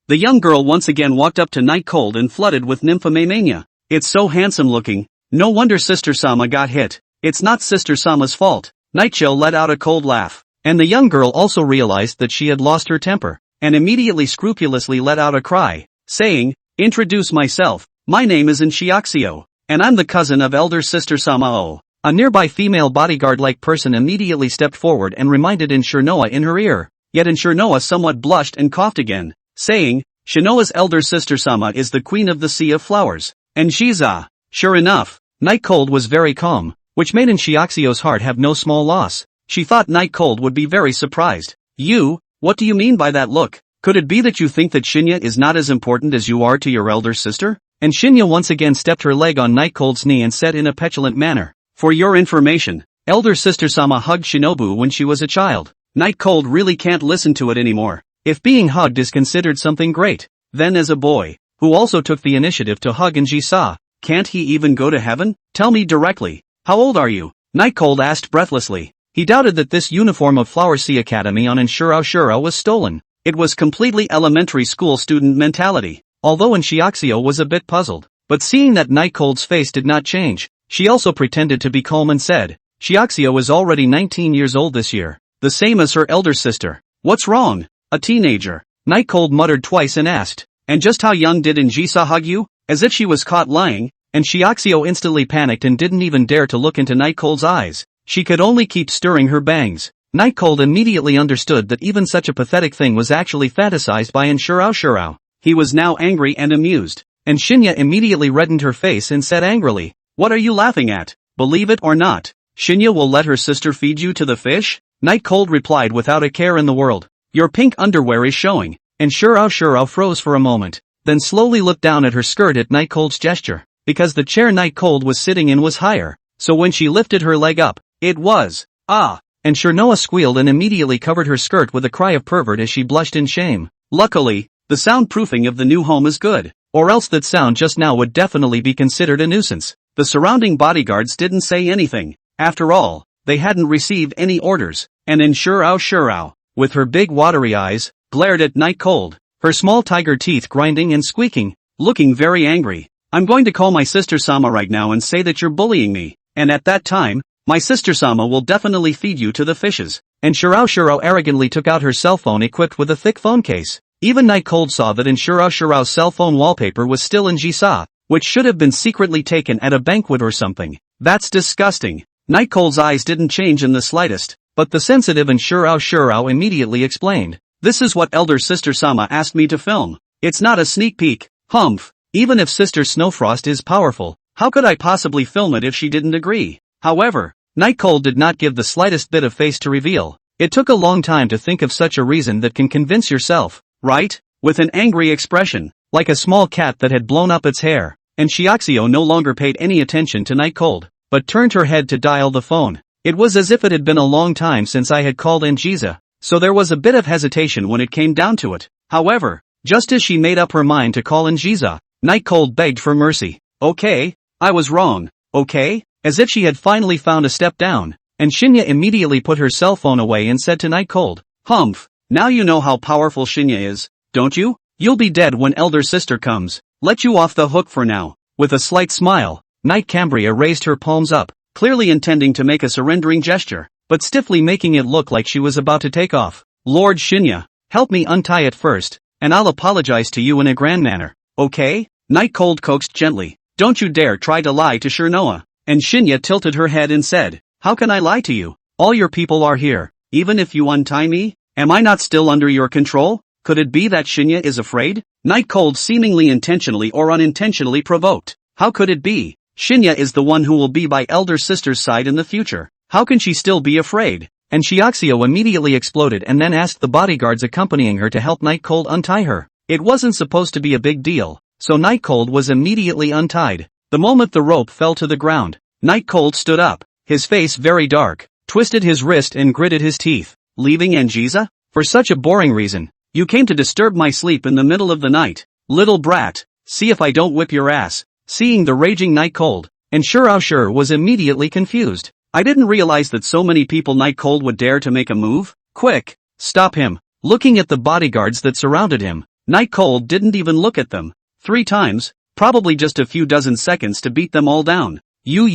The young girl once again walked up to Night Cold and flooded with nymphomania. It's so handsome looking. No wonder Sister Sama got hit. It's not Sister Sama's fault. Night Chill let out a cold laugh, and the young girl also realized that she had lost her temper, and immediately scrupulously let out a cry, saying, "Introduce myself, my name is Nshiaxio, and I'm the cousin of elder Sister Sama." A nearby female bodyguard-like person immediately stepped forward and reminded Shurnoa in her ear, yet Shurnoa somewhat blushed and coughed again, saying, "Shinoa's elder sister Sama is the queen of the Sea of Flowers, and she's Sure enough, Night Cold was very calm, which made Nshiaxio's heart have no small loss. She thought Night Cold would be very surprised. You, what do you mean by that look? Could it be that you think that Shinya is not as important as you are to your elder sister? and Shinya once again stepped her leg on Night Cold's knee and said in a petulant manner, "For your information, elder sister Sama hugged Shinobu when she was a child. Night Cold really can't listen to it anymore. If being hugged is considered something great, then as a boy, who also took the initiative to hug Njisa, can't he even go to heaven? Tell me directly, how old are you?" Night Cold asked breathlessly. He doubted that this uniform of Flower Sea Academy on Shura was stolen. It was completely elementary school student mentality. Although Shiaxio was a bit puzzled, but seeing that Night Cold's face did not change, she also pretended to be calm and said, "Shiaxio is already 19 years old this year, the same as her elder sister. What's wrong? A teenager." Night Cold muttered twice and asked, "And just how young did Njisa hug you?" As if she was caught lying, and Shiaxio instantly panicked and didn't even dare to look into Night Cold's eyes. She could only keep stirring her bangs. Night Cold immediately understood that even such a pathetic thing was actually fantasized by Shurao. He was now angry and amused, and Shinya immediately reddened her face and said angrily, "What are you laughing at? Believe it or not, Shinya will let her sister feed you to the fish?" Night Cold replied without a care in the world, "Your pink underwear is showing." And Shurao froze for a moment, then slowly looked down at her skirt at Night Cold's gesture, because the chair Night Cold was sitting in was higher, so when she lifted her leg up, it was, "Ah!" And Shurnoa squealed and immediately covered her skirt with a cry of pervert as she blushed in shame. Luckily, the soundproofing of the new home is good, or else that sound just now would definitely be considered a nuisance. The surrounding bodyguards didn't say anything. After all, they hadn't received any orders, and Shurao, with her big watery eyes, glared at Night Cold, her small tiger teeth grinding and squeaking, looking very angry. "I'm going to call my sister Sama right now and say that you're bullying me, and at that time, my sister Sama will definitely feed you to the fishes." And Shurao arrogantly took out her cell phone equipped with a thick phone case. Even Night Cold saw that Shurao's cell phone wallpaper was still in Jisa, which should have been secretly taken at a banquet or something. "That's disgusting." Night Cold's eyes didn't change in the slightest, but the sensitive Shurao immediately explained, "This is what elder sister Sama asked me to film. It's not a sneak peek, humph. Even if Sister Snowfrost is powerful, how could I possibly film it if she didn't agree?" However, Night Cold did not give the slightest bit of face to reveal. It took a long time to think of such a reason that can convince yourself, right? With an angry expression, like a small cat that had blown up its hair, and Shiaxio no longer paid any attention to Night Cold, but turned her head to dial the phone. It was as if it had been a long time since I had called Njisa, so there was a bit of hesitation when it came down to it. However, just as she made up her mind to call Njisa, Night Cold begged for mercy. "Okay, I was wrong, okay?" As if she had finally found a step down, and Shinya immediately put her cell phone away and said to Night Cold, "Humph, now you know how powerful Shinya is, don't you? You'll be dead when elder sister comes. Let you off the hook for now." With a slight smile, Night Cambria raised her palms up, clearly intending to make a surrendering gesture, but stiffly making it look like she was about to take off. "Lord Shinya, help me untie it first, and I'll apologize to you in a grand manner, okay?" Night Cold coaxed gently. "Don't you dare try to lie to Shurnoa." And Shinya tilted her head and said, "How can I lie to you? All your people are here. Even if you untie me, am I not still under your control?" Could it be that Shinya is afraid? Night Cold seemingly intentionally or unintentionally provoked. How could it be? Shinya is the one who will be by elder sister's side in the future. How can she still be afraid? And Shiaxio immediately exploded and then asked the bodyguards accompanying her to help Night Cold untie her. It wasn't supposed to be a big deal, so Night Cold was immediately untied. The moment the rope fell to the ground, Night Cold stood up, his face very dark, twisted his wrist and gritted his teeth. "Leaving Njisa? For such a boring reason. You came to disturb my sleep in the middle of the night. Little brat, see if I don't whip your ass." Seeing the raging Night Cold, and Shurao was immediately confused. "I didn't realize that so many people Night Cold would dare to make a move. Quick, stop him." Looking at the bodyguards that surrounded him, Night Cold didn't even look at them. 3 times, probably just a few dozen seconds to beat them all down. You,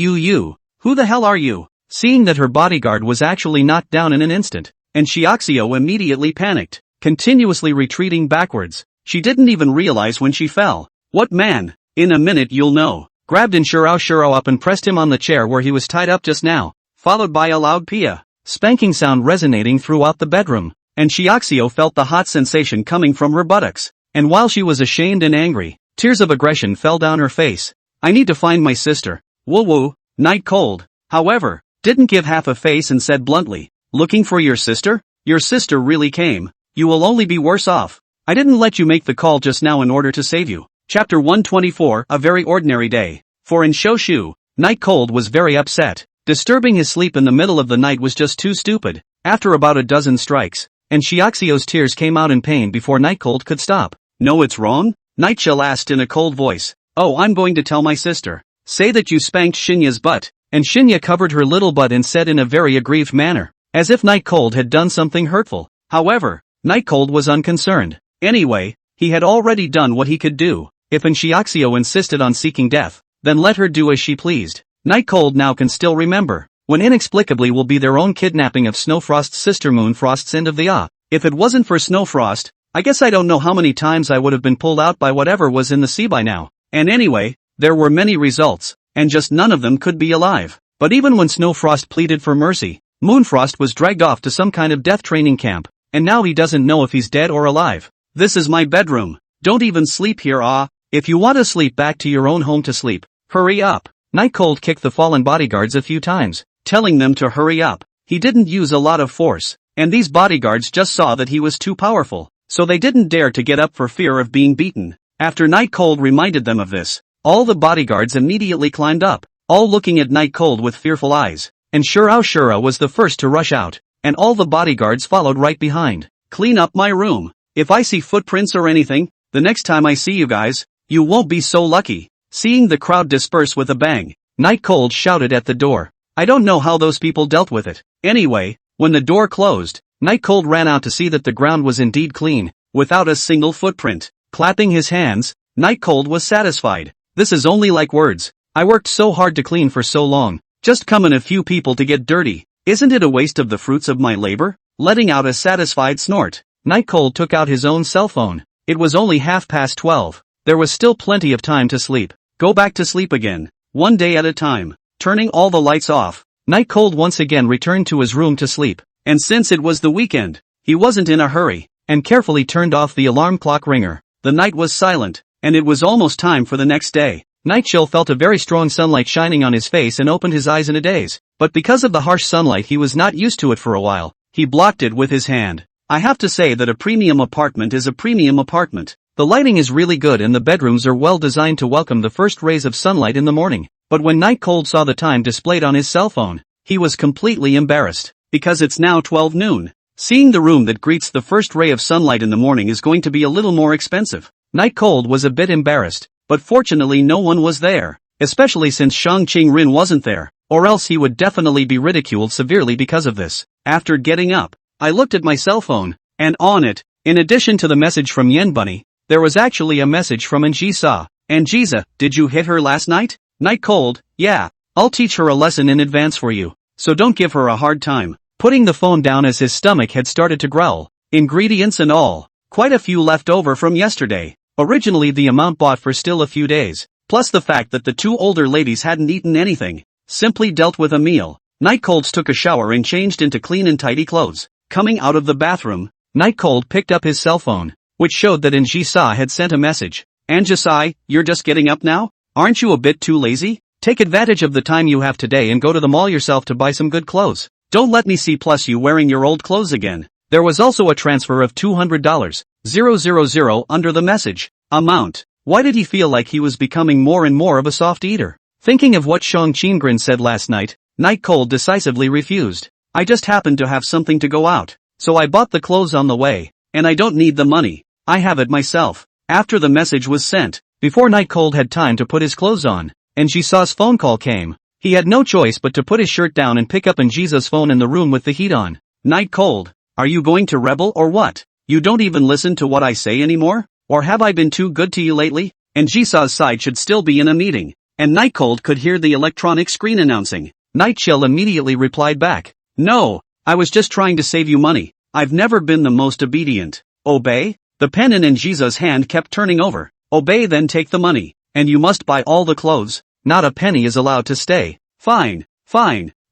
who the hell are you?" Seeing that her bodyguard was actually knocked down in an instant, and Shiaxio immediately panicked, continuously retreating backwards. She didn't even realize when she fell. "What man? In a minute you'll know." Grabbed Shurao up and pressed him on the chair where he was tied up just now, followed by a loud Pia spanking sound resonating throughout the bedroom, and Shiaxio felt the hot sensation coming from her buttocks, and while she was ashamed and angry, tears of aggression fell down her face. "I need to find my sister." Woo. Night Cold, however, didn't give half a face and said bluntly, "Looking for your sister? Your sister really came. You will only be worse off. I didn't let you make the call just now in order to save you. Chapter 124, A Very Ordinary Day. For in Shoshu, Night Cold was very upset. Disturbing his sleep in the middle of the night was just too stupid. After about a dozen strikes, and Shiaxio's tears came out in pain before Night Cold could stop. "No, it's wrong?" Night Chill asked in a cold voice. "Oh, I'm going to tell my sister. Say that you spanked Shinya's butt." And Shinya covered her little butt and said in a very aggrieved manner, as if Night Cold had done something hurtful. However, Night Cold was unconcerned. Anyway, he had already done what he could do. If Shiaxio insisted on seeking death, then let her do as she pleased. Night Cold now can still remember, when inexplicably will be their own kidnapping of Snowfrost's sister Moonfrost's end of the If it wasn't for Snowfrost, I guess I don't know how many times I would have been pulled out by whatever was in the sea by now. And anyway, there were many results, and just none of them could be alive. But even when Snowfrost pleaded for mercy, Moonfrost was dragged off to some kind of death training camp, and now he doesn't know if he's dead or alive. "This is my bedroom. Don't even sleep here, If you want to sleep, back to your own home to sleep. Hurry up." Night Cold kicked the fallen bodyguards a few times, telling them to hurry up. He didn't use a lot of force, and these bodyguards just saw that he was too powerful, so they didn't dare to get up for fear of being beaten. After Night Cold reminded them of this, all the bodyguards immediately climbed up, all looking at Night Cold with fearful eyes, and Shura was the first to rush out, and all the bodyguards followed right behind. "Clean up my room. If I see footprints or anything, the next time I see you guys, you won't be so lucky." Seeing the crowd disperse with a bang, Night Cold shouted at the door. I don't know how those people dealt with it. Anyway, when the door closed, Night Cold ran out to see that the ground was indeed clean, without a single footprint. Clapping his hands, Night Cold was satisfied. "This is only like words. I worked so hard to clean for so long, just coming a few people to get dirty. Isn't it a waste of the fruits of my labor?" Letting out a satisfied snort, Night Cold took out his own cell phone. It was only 12:30. There was still plenty of time to sleep. Go back to sleep again, one day at a time. Turning all the lights off, Night Cold once again returned to his room to sleep, and since it was the weekend, he wasn't in a hurry, and carefully turned off the alarm clock ringer. The night was silent, and it was almost time for the next day. Night Chill felt a very strong sunlight shining on his face and opened his eyes in a daze, but because of the harsh sunlight he was not used to it for a while. He blocked it with his hand. I have to say that a premium apartment is a premium apartment. The lighting is really good and the bedrooms are well designed to welcome the first rays of sunlight in the morning. But when Night Cold saw the time displayed on his cell phone, he was completely embarrassed, because it's now 12 noon. Seeing the room that greets the first ray of sunlight in the morning is going to be a little more expensive. Night Cold was a bit embarrassed, but fortunately no one was there, especially since Shang Qing Rin wasn't there, or else he would definitely be ridiculed severely because of this. After getting up, I looked at my cell phone, and on it, in addition to the message from Yen Bunny, there was actually a message from Anjisa. "Anjisa, did you hit her last night?" Night Cold: "Yeah, I'll teach her a lesson in advance for you, so don't give her a hard time." Putting the phone down as his stomach had started to growl. Ingredients and all, quite a few left over from yesterday. Originally the amount bought for still a few days, plus the fact that the two older ladies hadn't eaten anything, simply dealt with a meal. Night Cold took a shower and changed into clean and tidy clothes. Coming out of the bathroom, Night Cold picked up his cell phone, which showed that Anjisa had sent a message. "Anjisa, you're just getting up now? Aren't you a bit too lazy? Take advantage of the time you have today and go to the mall yourself to buy some good clothes. Don't let me see plus you wearing your old clothes again." There was also a transfer of $200,000 under the message amount. Why did he feel like he was becoming more and more of a soft eater? Thinking of what Shang Qinggren said last night, Night Cold decisively refused. "I just happened to have something to go out, so I bought the clothes on the way, and I don't need the money. I have it myself." After the message was sent, before Night Cold had time to put his clothes on, Anjisa's phone call came. He had no choice but to put his shirt down and pick up Anjisa's phone in the room with the heat on. "Night Cold, are you going to rebel or what? You don't even listen to what I say anymore? Or have I been too good to you lately?" Anjisa's side should still be in a meeting, and Night Cold could hear the electronic screen announcing. Night Chill immediately replied back, "No, I was just trying to save you money. I've never been the most obedient." "Obey?" The pen in Anjisa's hand kept turning over. "Obey, then take the money, and you must buy all the clothes. Not a penny is allowed to stay." Fine,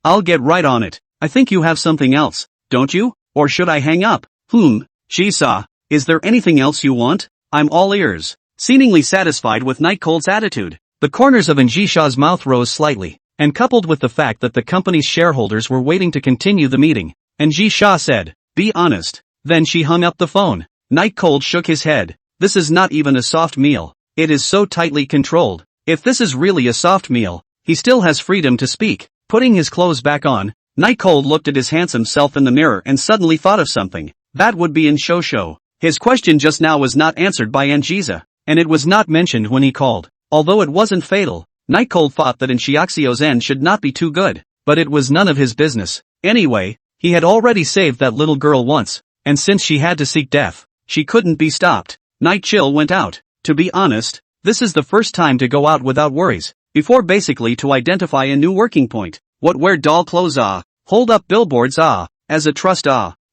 I'll get right on it. I think you have something else, don't you? Or should I hang up?" Jisa, is there anything else you want? I'm all ears." Seemingly satisfied with Night Cold's attitude, the corners of Anjisha's mouth rose slightly, and coupled with the fact that the company's shareholders were waiting to continue the meeting, Anjisha said, "Be honest." Then she hung up the phone. Night Cold shook his head. "This is not even a soft meal. It is so tightly controlled. If this is really a soft meal, he still has freedom to speak. Putting his clothes back on, Night Cold looked at his handsome self in the mirror and suddenly thought of something. That would be in Shosho. His question just now was not answered by Anjisa, and it was not mentioned when he called. Although it wasn't fatal, Night Cold thought that Shiaxio's end should not be too good, but it was none of his business. Anyway, he had already saved that little girl once, and since she had to seek death, she couldn't be stopped. Night Chill went out. To be honest, this is the first time to go out without worries, before basically to identify a new working point. What wear doll clothes hold up billboards as a trust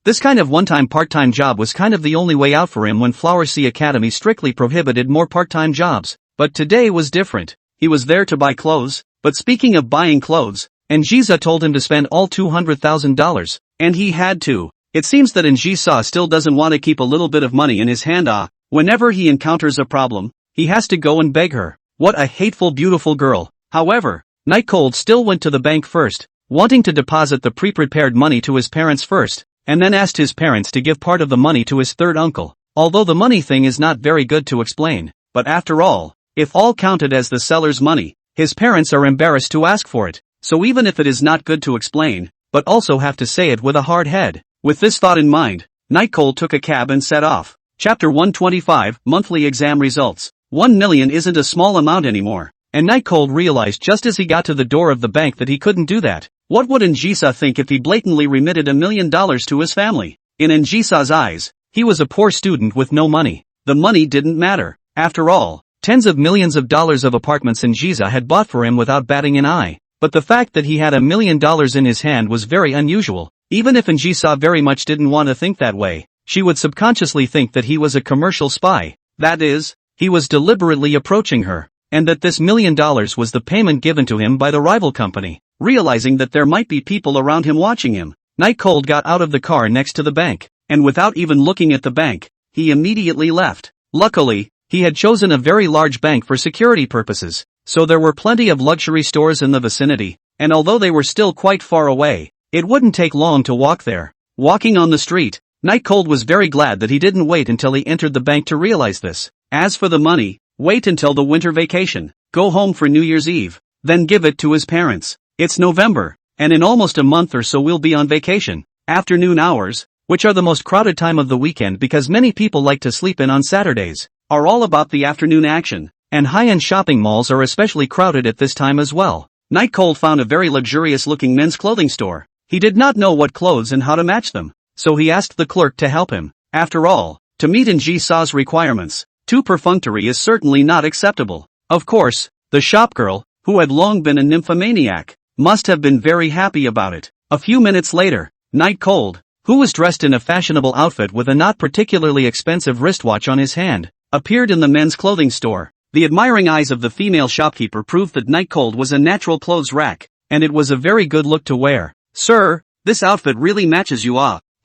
This kind of one-time part-time job was kind of the only way out for him when Flower Sea Academy strictly prohibited more part-time jobs. But today was different. He was there to buy clothes, but speaking of buying clothes, Anjisa told him to spend all $200,000, and he had to. It seems that Anjisa still doesn't want to keep a little bit of money in his hand whenever he encounters a problem, he has to go and beg her. What a hateful beautiful girl. However, Night Cold still went to the bank first, wanting to deposit the pre-prepared money to his parents first, and then asked his parents to give part of the money to his third uncle. Although the money thing is not very good to explain, but after all, if all counted as the seller's money, his parents are embarrassed to ask for it, so even if it is not good to explain, but also have to say it with a hard head. With this thought in mind, Night Cold took a cab and set off. Chapter 125, Monthly Exam Results. 1 million isn't a small amount anymore, and Night Cold realized just as he got to the door of the bank that he couldn't do that. What would Anjisa think if he blatantly remitted $1 million to his family? In Anjisa's eyes, he was a poor student with no money. The money didn't matter. After all, tens of millions of dollars of apartments Anjisa had bought for him without batting an eye. But the fact that he had $1 million in his hand was very unusual. Even if Anjisa very much didn't want to think that way, she would subconsciously think that he was a commercial spy. That is, he was deliberately approaching her, and that this $1 million was the payment given to him by the rival company. Realizing that there might be people around him watching him, Night Cold got out of the car next to the bank, and without even looking at the bank, he immediately left. Luckily, he had chosen a very large bank for security purposes, so there were plenty of luxury stores in the vicinity, and although they were still quite far away, it wouldn't take long to walk there. Walking on the street, Night Cold was very glad that he didn't wait until he entered the bank to realize this. As for the money, wait until the winter vacation, go home for New Year's Eve, then give it to his parents. It's November, and in almost a month or so we'll be on vacation. Afternoon hours, which are the most crowded time of the weekend because many people like to sleep in on Saturdays, are all about the afternoon action, and high-end shopping malls are especially crowded at this time as well. Night Cold found a very luxurious-looking men's clothing store. He did not know what clothes and how to match them, so he asked the clerk to help him. After all, to meet Anjisa's requirements, too perfunctory is certainly not acceptable. Of course, the shopgirl, who had long been a nymphomaniac, must have been very happy about it. A few minutes later, Night Cold, who was dressed in a fashionable outfit with a not particularly expensive wristwatch on his hand, appeared in the men's clothing store. The admiring eyes of the female shopkeeper proved that Night Cold was a natural clothes rack, and it was a very good look to wear. Sir, this outfit really matches you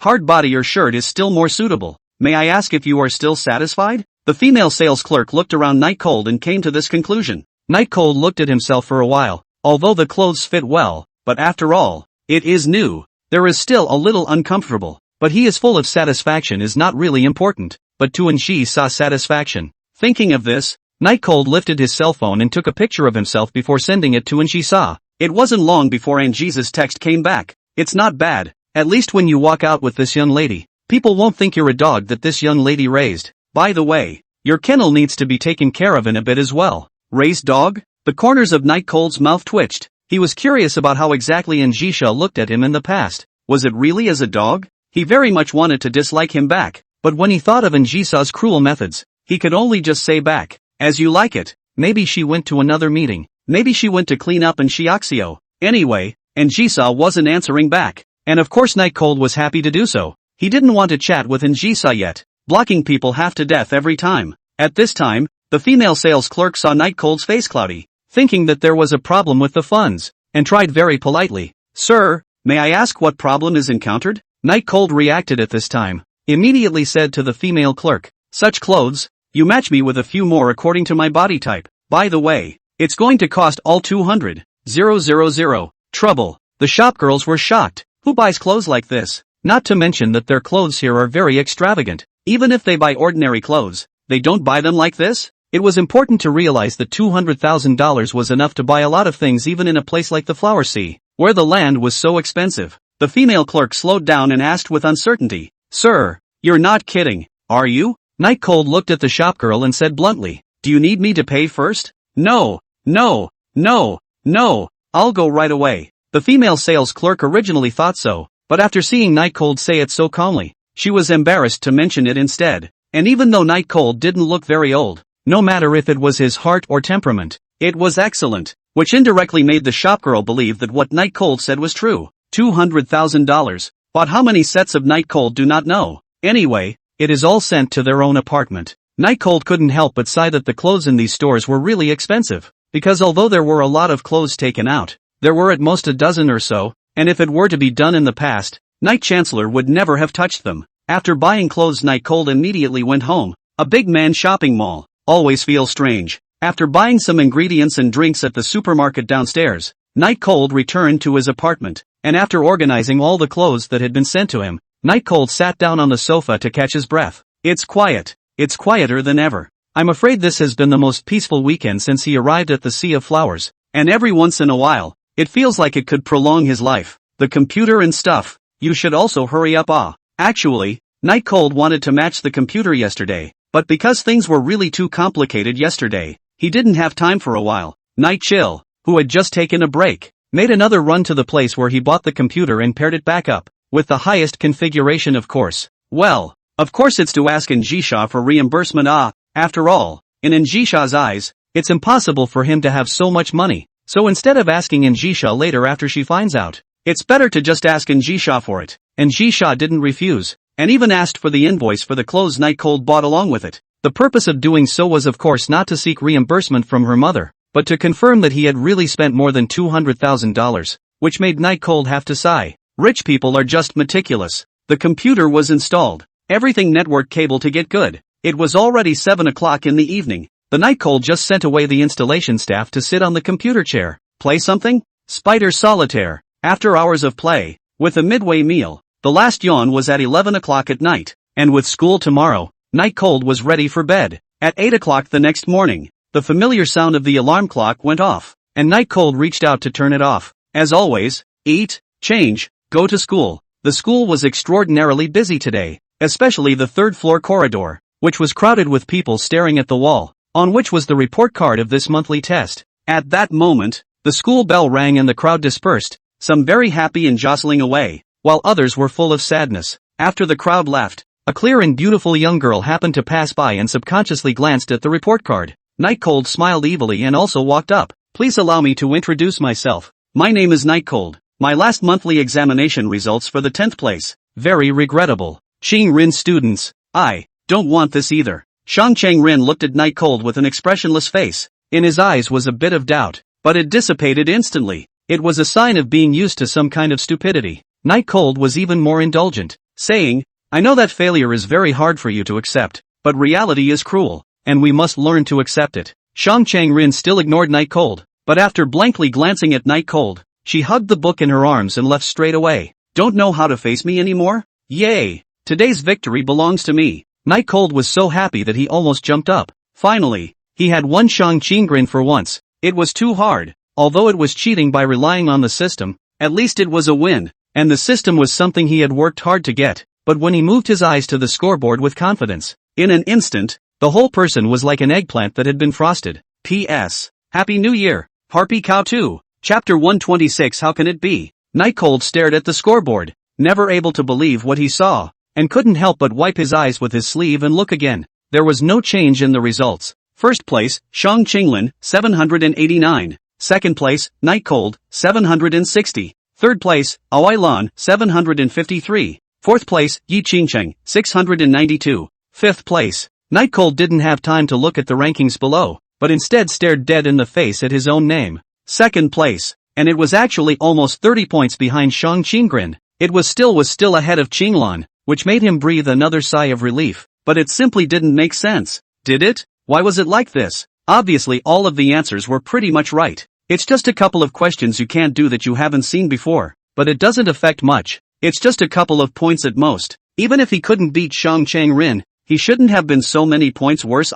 hard body or shirt is still more suitable. May I ask if you are still satisfied? The female sales clerk looked around Night Cold and came to this conclusion. Night Cold looked at himself for a while. Although the clothes fit well, but after all, it is new, there is still a little uncomfortable, but he is full of satisfaction is not really important, but to Anjisa's satisfaction. Thinking of this, Night Cold lifted his cell phone and took a picture of himself before sending it to Anjisa. It wasn't long before Anjisa's text came back. It's not bad, at least when you walk out with this young lady, people won't think you're a dog that this young lady raised. By the way, your kennel needs to be taken care of in a bit as well. Raised dog? The corners of Night Cold's mouth twitched. He was curious about how exactly Anjisa looked at him in the past. Was it really as a dog? He very much wanted to dislike him back, but when he thought of Anjisa's cruel methods, he could only just say back, as you like it. Maybe she went to another meeting. Maybe she went to clean up in Shiaxio. Anyway, Anjisa wasn't answering back. And of course Night Cold was happy to do so. He didn't want to chat with Anjisa yet, blocking people half to death every time. At this time, the female sales clerk saw Night Cold's face cloudy, thinking that there was a problem with the funds, and tried very politely. Sir, may I ask what problem is encountered? Night Cold reacted at this time, immediately said to the female clerk, such clothes, you match me with a few more according to my body type. By the way, it's going to cost all 200,000. Trouble. The shopgirls were shocked. Who buys clothes like this? Not to mention that their clothes here are very extravagant. Even if they buy ordinary clothes, they don't buy them like this? It was important to realize that $200,000 was enough to buy a lot of things even in a place like the Flower Sea, where the land was so expensive. The female clerk slowed down and asked with uncertainty, "Sir, you're not kidding, are you?" Night Cold looked at the shopgirl and said bluntly, "Do you need me to pay first?" "No, no, no, no, I'll go right away." The female sales clerk originally thought so, but after seeing Night Cold say it so calmly, she was embarrassed to mention it instead. And even though Night Cold didn't look very old, no matter if it was his heart or temperament, it was excellent, which indirectly made the shopgirl believe that what Night Cold said was true. $200,000. But how many sets of Night Cold do not know? Anyway, it is all sent to their own apartment. Night Cold couldn't help but sigh that the clothes in these stores were really expensive, because although there were a lot of clothes taken out, there were at most a dozen or so, and if it were to be done in the past, Night Chancellor would never have touched them. After buying clothes, Night Cold immediately went home. A big man shopping mall always feels strange. After buying some ingredients and drinks at the supermarket downstairs, Night Cold returned to his apartment, and after organizing all the clothes that had been sent to him, Night Cold sat down on the sofa to catch his breath. It's quiet. It's quieter than ever. I'm afraid this has been the most peaceful weekend since he arrived at the Sea of Flowers, and every once in a while, it feels like it could prolong his life. The computer and stuff. You should also hurry up. Actually, Night Cold wanted to match the computer yesterday, but because things were really too complicated yesterday, he didn't have time for a while. Night Chill, who had just taken a break, made another run to the place where he bought the computer and paired it back up, with the highest configuration of course. Well, of course it's to ask Njisha for reimbursement. After all, in Njisha's eyes, it's impossible for him to have so much money, so instead of asking Njisha later after she finds out, it's better to just ask Njisha for it. Njisha didn't refuse, and even asked for the invoice for the clothes Night Cold bought along with it. The purpose of doing so was of course not to seek reimbursement from her mother, but to confirm that he had really spent more than $200,000, which made Night Cold have to sigh. Rich people are just meticulous. The computer was installed. Everything network cable to get good. It was already 7 o'clock in the evening. The Night Cold just sent away the installation staff to sit on the computer chair. Play something? Spider Solitaire. After hours of play, with a midway meal, the last yawn was at 11 o'clock at night, and with school tomorrow, Night Cold was ready for bed. At 8 o'clock the next morning, the familiar sound of the alarm clock went off, and Night Cold reached out to turn it off. As always, eat, change, go to school. The school was extraordinarily busy today, especially the third-floor corridor, which was crowded with people staring at the wall, on which was the report card of this monthly test. At that moment, the school bell rang and the crowd dispersed, some very happy and jostling away, while others were full of sadness. After the crowd left, a clear and beautiful young girl happened to pass by and subconsciously glanced at the report card. Night Cold smiled evilly and also walked up. Please allow me to introduce myself. My name is Night Cold. My last monthly examination results for the 10th place. Very regrettable. Ching Rin students. I don't want this either. Shang Chang Rin looked at Night Cold with an expressionless face. In his eyes was a bit of doubt, but it dissipated instantly. It was a sign of being used to some kind of stupidity. Night Cold was even more indulgent, saying, I know that failure is very hard for you to accept, but reality is cruel, and we must learn to accept it. Shang Chang Rin still ignored Night Cold, but after blankly glancing at Night Cold, she hugged the book in her arms and left straight away. Don't know how to face me anymore? Yay! Today's victory belongs to me. Night Cold was so happy that he almost jumped up. Finally, he had won Shang Chang Rin for once. It was too hard. Although it was cheating by relying on the system, at least it was a win, and the system was something he had worked hard to get. But when he moved his eyes to the scoreboard with confidence, in an instant, the whole person was like an eggplant that had been frosted. P.S. Happy New Year, Harpy Cow 2. Chapter 126. How can it be? Night Cold stared at the scoreboard, never able to believe what he saw, and couldn't help but wipe his eyes with his sleeve and look again. There was no change in the results. First place, Shang Qinglin, 789. Second place, Night Cold, 760. Third place, Awailan, 753. Fourth place, Yi Qingcheng, 692. Fifth place. Night Cold didn't have time to look at the rankings below, but instead stared dead in the face at his own name. Second place, and it was actually almost 30 points behind Shang Qinggrin. It was still ahead of Qinglan, which made him breathe another sigh of relief, but it simply didn't make sense. Did it? Why was it like this? Obviously all of the answers were pretty much right. It's just a couple of questions you can't do that you haven't seen before, but it doesn't affect much. It's just a couple of points at most. Even if he couldn't beat Shang Chang Rin, he shouldn't have been so many points worse.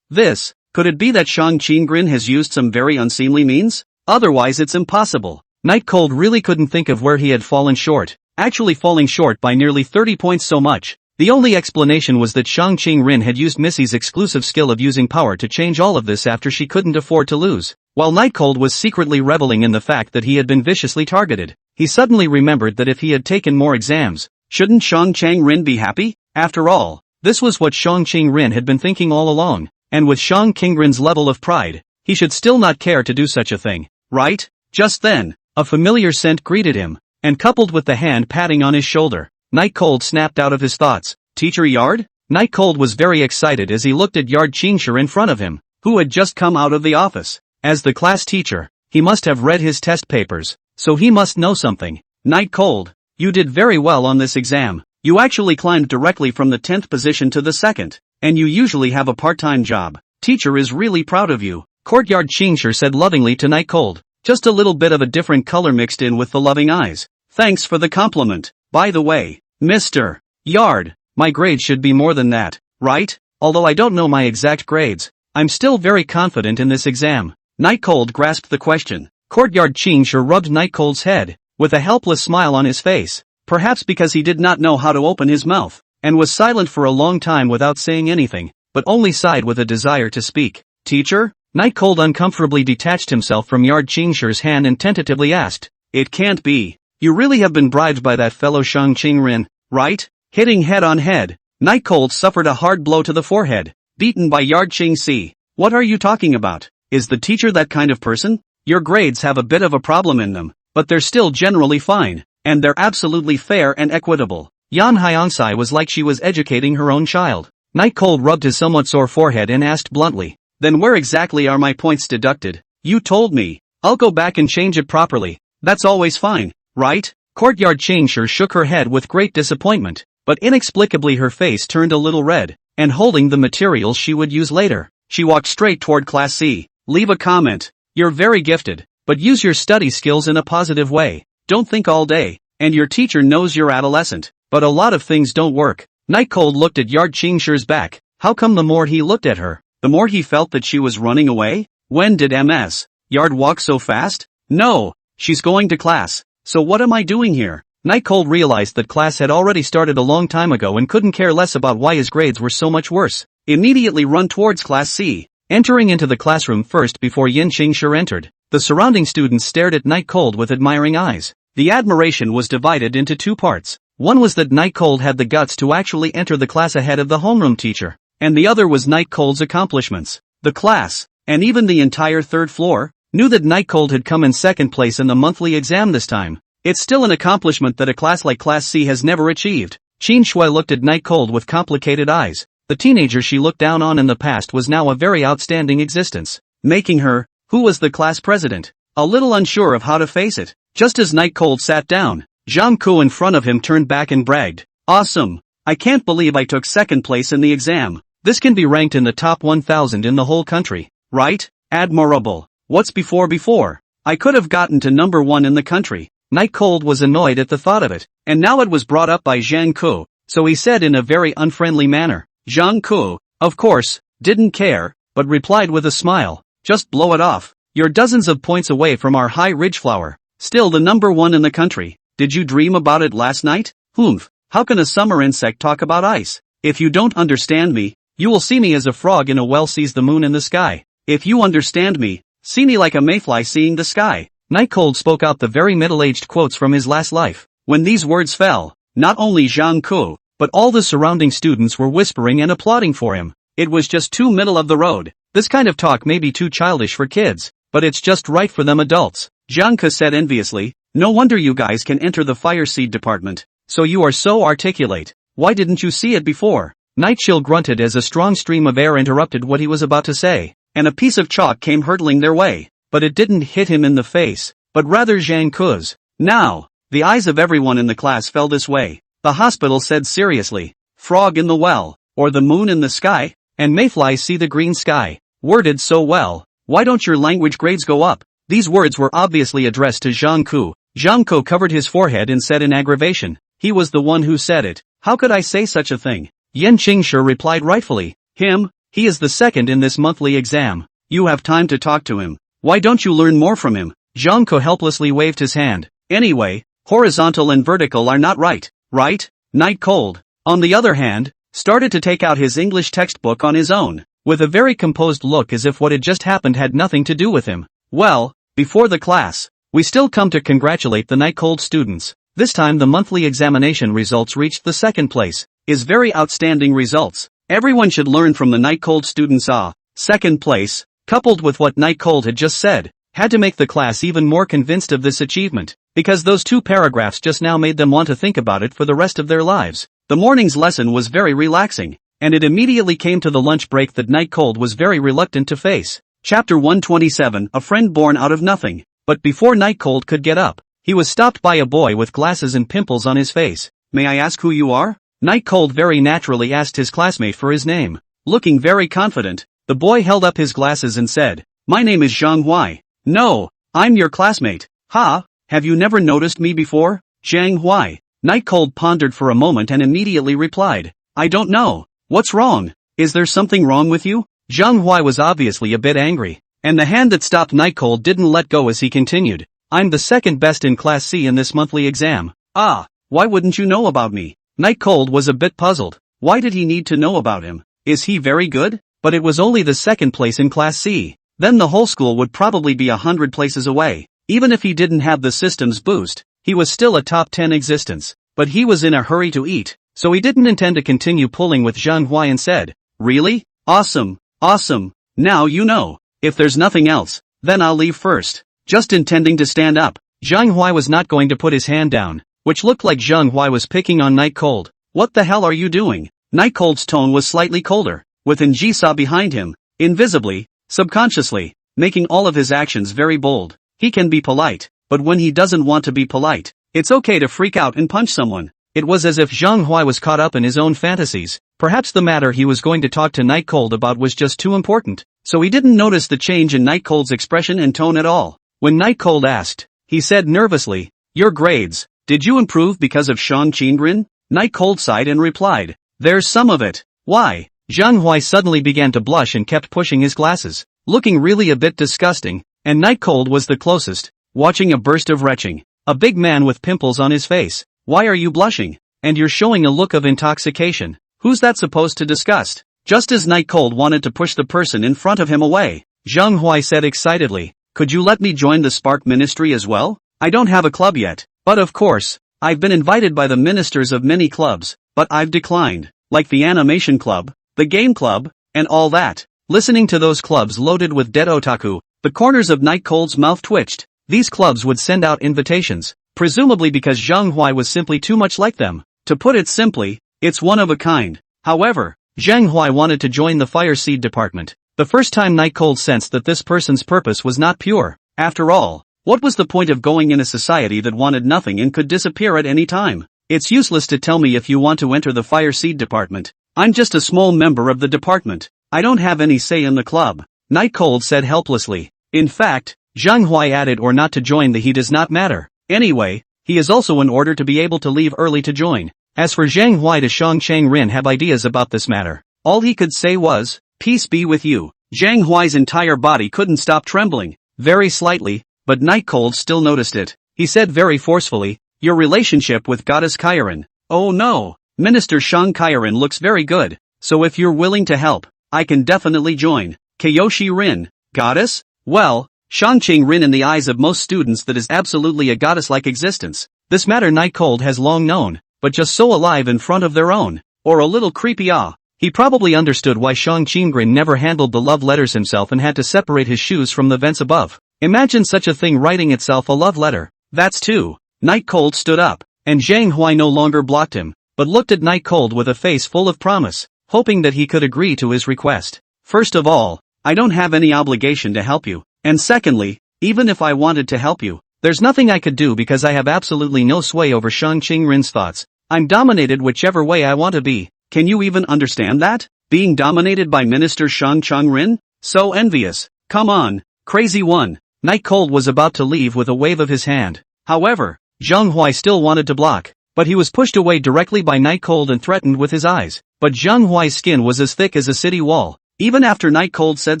This Could it be that Shang Qinggren has used some very unseemly means? Otherwise it's impossible. Night Cold really couldn't think of where he had fallen short, actually falling short by nearly 30 points so much. The only explanation was that Shang Qinggren had used Missy's exclusive skill of using power to change all of this after she couldn't afford to lose. While Night Cold was secretly reveling in the fact that he had been viciously targeted, he suddenly remembered that if he had taken more exams, shouldn't Shang Qinggren be happy? After all, this was what Shang Qinggren had been thinking all along, and with Shang Qinggren's level of pride, he should still not care to do such a thing, right? Just then, a familiar scent greeted him, and coupled with the hand patting on his shoulder, Night Cold snapped out of his thoughts. Teacher Yard? Night Cold was very excited as he looked at Yard Qingshi in front of him, who had just come out of the office. As the class teacher, he must have read his test papers, so he must know something. Night Cold, you did very well on this exam. You actually climbed directly from the 10th position to the 2nd, and you usually have a part-time job. Teacher is really proud of you. Courtyard Qingshi said lovingly to Night Cold, just a little bit of a different color mixed in with the loving eyes. Thanks for the compliment. By the way, Mr. Yard, my grades should be more than that, right? Although I don't know my exact grades, I'm still very confident in this exam. Night Cold grasped the question. Courtyard Qingshi rubbed Night Cold's head, with a helpless smile on his face, perhaps because he did not know how to open his mouth, and was silent for a long time without saying anything, but only sighed with a desire to speak. Teacher? Night Cold uncomfortably detached himself from Yard Qingshi's hand and tentatively asked, It can't be. You really have been bribed by that fellow Shang Qinggren, right? Hitting head on head, Night Cold suffered a hard blow to the forehead, beaten by Yard Qingshi. What are you talking about? Is the teacher that kind of person? Your grades have a bit of a problem in them, but they're still generally fine, and they're absolutely fair and equitable. Yan Hyangsai was like she was educating her own child. Night Cold rubbed his somewhat sore forehead and asked bluntly, Then where exactly are my points deducted? You told me. I'll go back and change it properly. That's always fine, right? Courtyard Qingshi shook her head with great disappointment, but inexplicably her face turned a little red, and holding the materials she would use later, she walked straight toward Class C. Leave a comment. You're very gifted, but use your study skills in a positive way. Don't think all day, and your teacher knows you're adolescent, but a lot of things don't work. Night Cold looked at Yard Qingshi's back. How come the more he looked at her, the more he felt that she was running away? When did Ms. Yard walk so fast? No, she's going to class. So what am I doing here? Night Cold realized that class had already started a long time ago and couldn't care less about why his grades were so much worse. Immediately run towards Class C, entering into the classroom first before Yin Qingshi entered. The surrounding students stared at Night Cold with admiring eyes. The admiration was divided into two parts. One was that Night Cold had the guts to actually enter the class ahead of the homeroom teacher, and the other was Night Cold's accomplishments. The class, and even the entire third floor, knew that Night Cold had come in second place in the monthly exam this time. It's still an accomplishment that a class like Class C has never achieved. Qin Shui looked at Night Cold with complicated eyes. The teenager she looked down on in the past was now a very outstanding existence, making her, who was the class president, a little unsure of how to face it. Just as Night Cold sat down, Zhang Ku in front of him turned back and bragged, Awesome! I can't believe I took second place in the exam. This can be ranked in the top 1,000 in the whole country, right? Admirable. What's before? I could have gotten to number 1 in the country. Night Cold was annoyed at the thought of it, and now it was brought up by Zhang Ku, so he said in a very unfriendly manner. Zhang Ku, of course, didn't care, but replied with a smile, Just blow it off. You're dozens of points away from our high ridge flower. Still the number 1 in the country. Did you dream about it last night? Humph, how can a summer insect talk about ice? If you don't understand me, you will see me as a frog in a well sees the moon in the sky. If you understand me, see me like a mayfly seeing the sky. Night Cold spoke out the very middle-aged quotes from his last life. When these words fell, not only Zhang Ku, but all the surrounding students were whispering and applauding for him. It was just too middle of the road. This kind of talk may be too childish for kids, but it's just right for them adults. Zhang Ku said enviously, No wonder you guys can enter the fire seed department. So you are so articulate. Why didn't you see it before? Night Chill grunted as a strong stream of air interrupted what he was about to say, and a piece of chalk came hurtling their way, but it didn't hit him in the face, but rather Zhang Ku's. Now, the eyes of everyone in the class fell this way. The hospital said seriously, Frog in the well, or the moon in the sky, and mayflies see the green sky. Worded so well. Why don't your language grades go up? These words were obviously addressed to Zhang Ku. Zhang Ku covered his forehead and said in aggravation, He was the one who said it. How could I say such a thing? Yen Qingshi replied rightfully, Him, He is the second in this monthly exam. You have time to talk to him. Why don't you learn more from him? Zhang Ke helplessly waved his hand. Anyway, horizontal and vertical are not right, right? Night Cold, on the other hand, started to take out his English textbook on his own, with a very composed look as if what had just happened had nothing to do with him. Well, before the class, we still come to congratulate the Night Cold students. This time the monthly examination results reached the second place. Is very outstanding results. Everyone should learn from the Night Cold students. Second place, coupled with what Night Cold had just said, had to make the class even more convinced of this achievement, because those two paragraphs just now made them want to think about it for the rest of their lives. The morning's lesson was very relaxing, and it immediately came to the lunch break that Night Cold was very reluctant to face. Chapter 127, A Friend Born Out of Nothing. But before Night Cold could get up, he was stopped by a boy with glasses and pimples on his face. May I ask who you are? Night Cold very naturally asked his classmate for his name. Looking very confident, the boy held up his glasses and said, My name is Zhang Hui. No, I'm your classmate. Ha, have you never noticed me before? Zhang Hui. Night Cold pondered for a moment and immediately replied, I don't know. What's wrong? Is there something wrong with you? Zhang Hui was obviously a bit angry, and the hand that stopped Night Cold didn't let go as he continued. I'm the second best in Class C in this monthly exam. Ah, why wouldn't you know about me? Night Cold was a bit puzzled. Why did he need to know about him? Is he very good? But it was only the second place in Class C. Then the whole school would probably be 100 places away. Even if he didn't have the system's boost, he was still a top 10 existence. But he was in a hurry to eat, so he didn't intend to continue pulling with Zhang Hui and said, Really? Awesome, awesome. Now you know. If there's nothing else, then I'll leave first. Just intending to stand up, Zhang Hui was not going to put his hand down, which looked like Zhang Hui was picking on Night Cold. What the hell are you doing? Night Cold's tone was slightly colder, with Njisa behind him, invisibly, subconsciously, making all of his actions very bold. He can be polite, but when he doesn't want to be polite, it's okay to freak out and punch someone. It was as if Zhang Hui was caught up in his own fantasies. Perhaps the matter he was going to talk to Night Cold about was just too important, so he didn't notice the change in Night Cold's expression and tone at all. When Night Cold asked, he said nervously, Your grades, did you improve because of Shang Qingren? Night Cold sighed and replied, There's some of it. Why? Zhang Hui suddenly began to blush and kept pushing his glasses, looking really a bit disgusting, and Night Cold was the closest, watching a burst of retching. A big man with pimples on his face. Why are you blushing? And you're showing a look of intoxication. Who's that supposed to disgust? Just as Night Cold wanted to push the person in front of him away, Zhang Hui said excitedly, Could you let me join the Spark Ministry as well? I don't have a club yet, but of course, I've been invited by the ministers of many clubs, but I've declined, like the Animation Club, the Game Club, and all that. Listening to those clubs loaded with dead otaku, the corners of Night Cold's mouth twitched. These clubs would send out invitations, presumably because Zhang Hui was simply too much like them. To put it simply, it's one of a kind. However, Zhang Hui wanted to join the Fire Seed department. The first time Night Cold sensed that this person's purpose was not pure. After all, what was the point of going in a society that wanted nothing and could disappear at any time? It's useless to tell me if you want to enter the Fire Seed department. I'm just a small member of the department. I don't have any say in the club. Night Cold said helplessly. In fact, Zhang Hui added or not to join the he does not matter. Anyway, he is also in order to be able to leave early to join. As for Zhang Hui, to Shang Changren have ideas about this matter. All he could say was, Peace be with you. Zhang Hui's entire body couldn't stop trembling, very slightly, but Night Cold still noticed it. He said very forcefully, Your relationship with Goddess Kairin. Oh no, Minister Shang Kairin looks very good, so if you're willing to help, I can definitely join. Kyoshi Rin, goddess? Well, Shangqing Rin in the eyes of most students that is absolutely a goddess-like existence. This matter Night Cold has long known, but just so alive in front of their own. Or a little creepy He probably understood why Shang Qingren never handled the love letters himself and had to separate his shoes from the vents above. Imagine such a thing writing itself a love letter. That's too. Night Cold stood up, and Zhang Hui no longer blocked him, but looked at Night Cold with a face full of promise, hoping that he could agree to his request. First of all, I don't have any obligation to help you, and secondly, even if I wanted to help you, there's nothing I could do because I have absolutely no sway over Shang Qingren's thoughts. I'm dominated whichever way I want to be. Can you even understand that? Being dominated by Minister Shang Qingren? So envious. Come on, crazy one. Night Cold was about to leave with a wave of his hand. However, Zhang Hui still wanted to block, but he was pushed away directly by Night Cold and threatened with his eyes. But Zhang Hui's skin was as thick as a city wall. Even after Night Cold said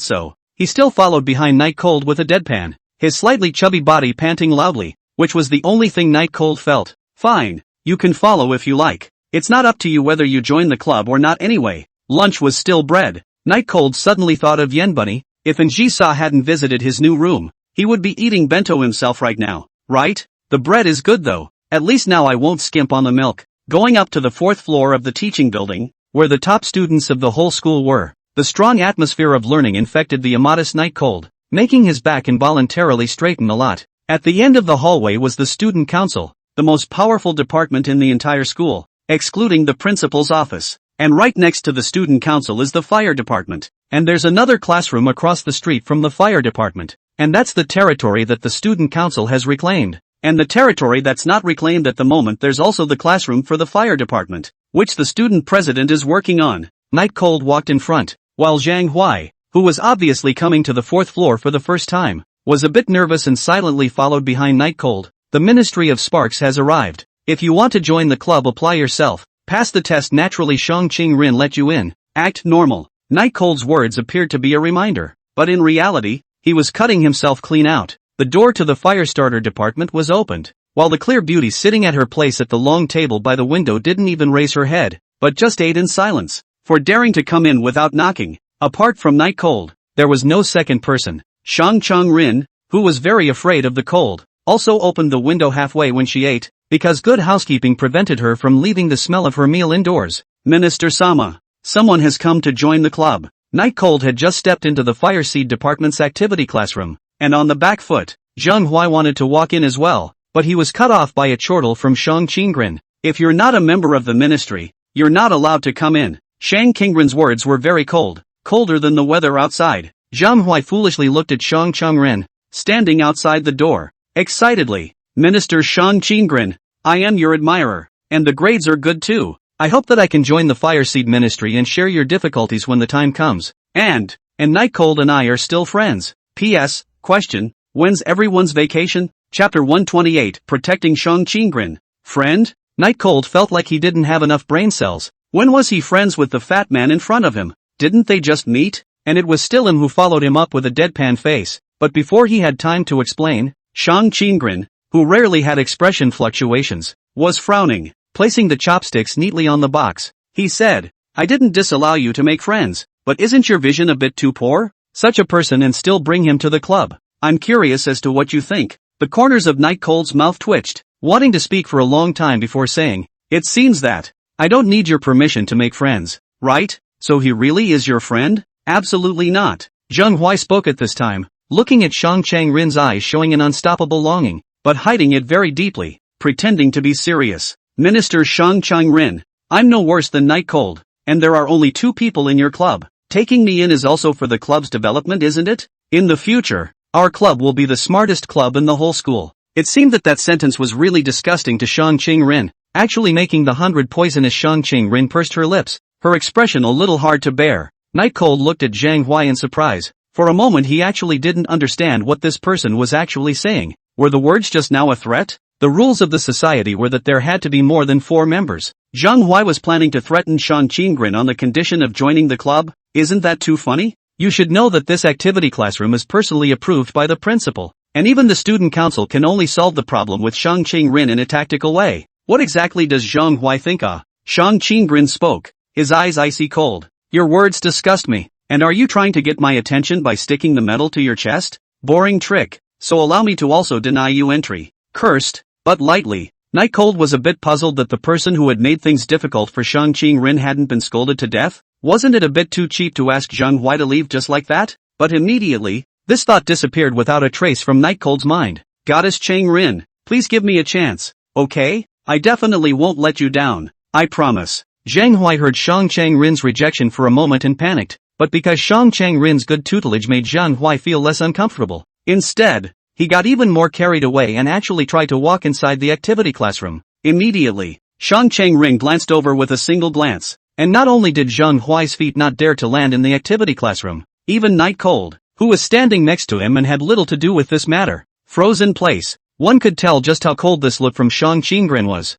so, he still followed behind Night Cold with a deadpan, his slightly chubby body panting loudly, which was the only thing Night Cold felt. Fine, you can follow if you like. It's not up to you whether you join the club or not anyway. Lunch was still bread. Night Cold suddenly thought of Yen Bunny. If Njisa hadn't visited his new room, he would be eating bento himself right now, right? The bread is good though. At least now I won't skimp on the milk. Going up to the 4th floor of the teaching building, where the top students of the whole school were, the strong atmosphere of learning infected the immodest Night Cold, making his back involuntarily straighten a lot. At the end of the hallway was the student council, the most powerful department in the entire school, excluding the principal's office. And right next to the student council is the fire department. And there's another classroom across the street from the fire department. And that's the territory that the student council has reclaimed. And the territory that's not reclaimed at the moment, there's also the classroom for the fire department, which the student president is working on. Night Cold walked in front, while Zhang Huai, who was obviously coming to the 4th floor for the first time, was a bit nervous and silently followed behind Night Cold. The Ministry of Sparks has arrived. If you want to join the club, apply yourself. Pass the test naturally. Shang Qing Rin let you in. Act normal. Night Cold's words appeared to be a reminder, but in reality, he was cutting himself clean out. The door to the firestarter department was opened, while the clear beauty sitting at her place at the long table by the window didn't even raise her head, but just ate in silence, for daring to come in without knocking. Apart from Night Cold, there was no second person. Shang Qing Rin, who was very afraid of the cold, also opened the window halfway when she ate, because good housekeeping prevented her from leaving the smell of her meal indoors. Minister Sama, someone has come to join the club. Night Cold had just stepped into the fire seed department's activity classroom, and on the back foot, Zhang Huai wanted to walk in as well, but he was cut off by a chortle from Shang Qingren. If you're not a member of the ministry, you're not allowed to come in. Shang Qingren's words were very cold, colder than the weather outside. Zhang Huai foolishly looked at Shang Qingren, standing outside the door, excitedly. Minister Shang Qingren, I am your admirer, and the grades are good too. I hope that I can join the Fireseed Ministry and share your difficulties when the time comes. And Night Cold and I are still friends. P.S. Question, when's everyone's vacation? Chapter 128, Protecting Shang Qingren. Friend? Night Cold felt like he didn't have enough brain cells. When was he friends with the fat man in front of him? Didn't they just meet? And it was still him who followed him up with a deadpan face. But before he had time to explain, Shang Qingren, who rarely had expression fluctuations, was frowning, placing the chopsticks neatly on the box. He said, I didn't disallow you to make friends, but isn't your vision a bit too poor? Such a person and still bring him to the club. I'm curious as to what you think. The corners of Night Cold's mouth twitched, wanting to speak for a long time before saying, it seems that I don't need your permission to make friends, right? So he really is your friend? Absolutely not. Zhang Huai spoke at this time, looking at Shang Qingren's eyes showing an unstoppable longing, but hiding it very deeply, pretending to be serious. Minister Shang Qingren, I'm no worse than Night Cold, and there are only 2 people in your club. Taking me in is also for the club's development, isn't it? In the future, our club will be the smartest club in the whole school. It seemed that sentence was really disgusting to Shang Qingren, actually making the 100 poisonous. Shang Qingren pursed her lips, her expression a little hard to bear. Night Cold looked at Zhang Huai in surprise. For a moment he actually didn't understand what this person was actually saying. Were the words just now a threat? The rules of the society were that there had to be more than 4 members. Zhang Huai was planning to threaten Shang Qingren on the condition of joining the club? Isn't that too funny? You should know that this activity classroom is personally approved by the principal, and even the student council can only solve the problem with Shang Qingren in a tactical way. What exactly does Zhang Huai think? Shang Qingren spoke, his eyes icy cold. Your words disgust me. And are you trying to get my attention by sticking the metal to your chest? Boring trick. So allow me to also deny you entry. Cursed, but lightly. Night Cold was a bit puzzled that the person who had made things difficult for Shang Qingren hadn't been scolded to death. Wasn't it a bit too cheap to ask Zhang Huai to leave just like that? But immediately, this thought disappeared without a trace from Night Cold's mind. Goddess Qingren, please give me a chance, okay? I definitely won't let you down. I promise. Zhang Huai heard Shang Qingren's rejection for a moment and panicked, but because Shang Qingren's good tutelage made Zhang Huai feel less uncomfortable. Instead, he got even more carried away and actually tried to walk inside the activity classroom. Immediately, Shang Qingren glanced over with a single glance, and not only did Zhang Huai's feet not dare to land in the activity classroom, even Night Cold, who was standing next to him and had little to do with this matter, froze in place. One could tell just how cold this look from Shang Qingren was.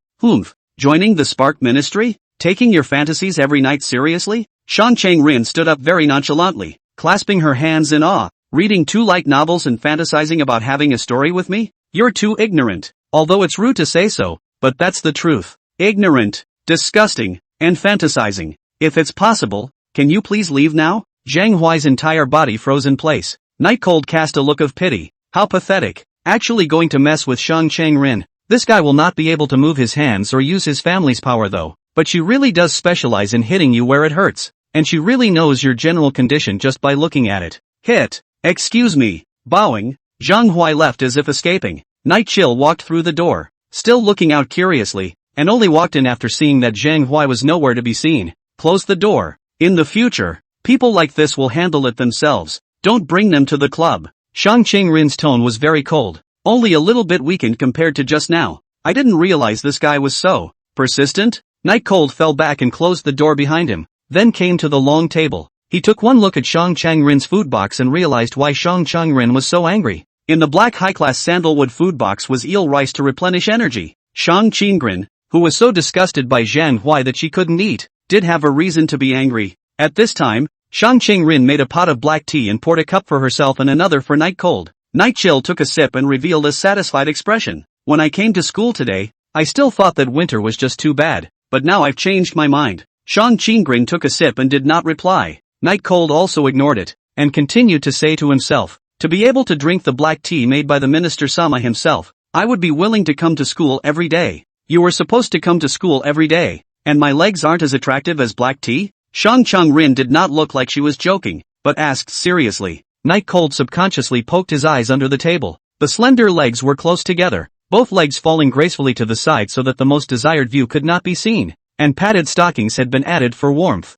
Joining the Spark Ministry? Taking your fantasies every night seriously? Shang Chang-rin stood up very nonchalantly, clasping her hands in awe. Reading 2 light novels and fantasizing about having a story with me? You're too ignorant. Although it's rude to say so, but that's the truth. Ignorant, disgusting, and fantasizing. If it's possible, can you please leave now? Zhang Huai's entire body froze in place. Night Cold cast a look of pity. How pathetic. Actually going to mess with Shang Chang-rin. This guy will not be able to move his hands or use his family's power though. But she really does specialize in hitting you where it hurts. And she really knows your general condition just by looking at it. Hit. Excuse me. Bowing, Zhang Huai left as if escaping. Night Chill walked through the door, still looking out curiously, and only walked in after seeing that Zhang Huai was nowhere to be seen. Closed the door. In the future, people like this will handle it themselves. Don't bring them to the club. Shang Chang-rin's tone was very cold, only a little bit weakened compared to just now. I didn't realize this guy was so persistent. Night Cold fell back and closed the door behind him, then came to the long table. He took one look at Shang Chang-rin's food box and realized why Shang Chang-rin was so angry. In the black high-class sandalwood food box was eel rice to replenish energy. Shang Chang-rin, who was so disgusted by Zhang Huai that she couldn't eat, did have a reason to be angry. At this time, Shang Chang-rin made a pot of black tea and poured a cup for herself and another for Night Cold. Night Chill took a sip and revealed a satisfied expression. When I came to school today, I still thought that winter was just too bad, but now I've changed my mind. Shang Chang-rin took a sip and did not reply. Night Cold also ignored it, and continued to say to himself, to be able to drink the black tea made by the Minister Sama himself, I would be willing to come to school every day. You were supposed to come to school every day, and my legs aren't as attractive as black tea? Shang Chang-rin did not look like she was joking, but asked seriously. Night Cold subconsciously poked his eyes under the table. The slender legs were close together, both legs falling gracefully to the side so that the most desired view could not be seen, and padded stockings had been added for warmth.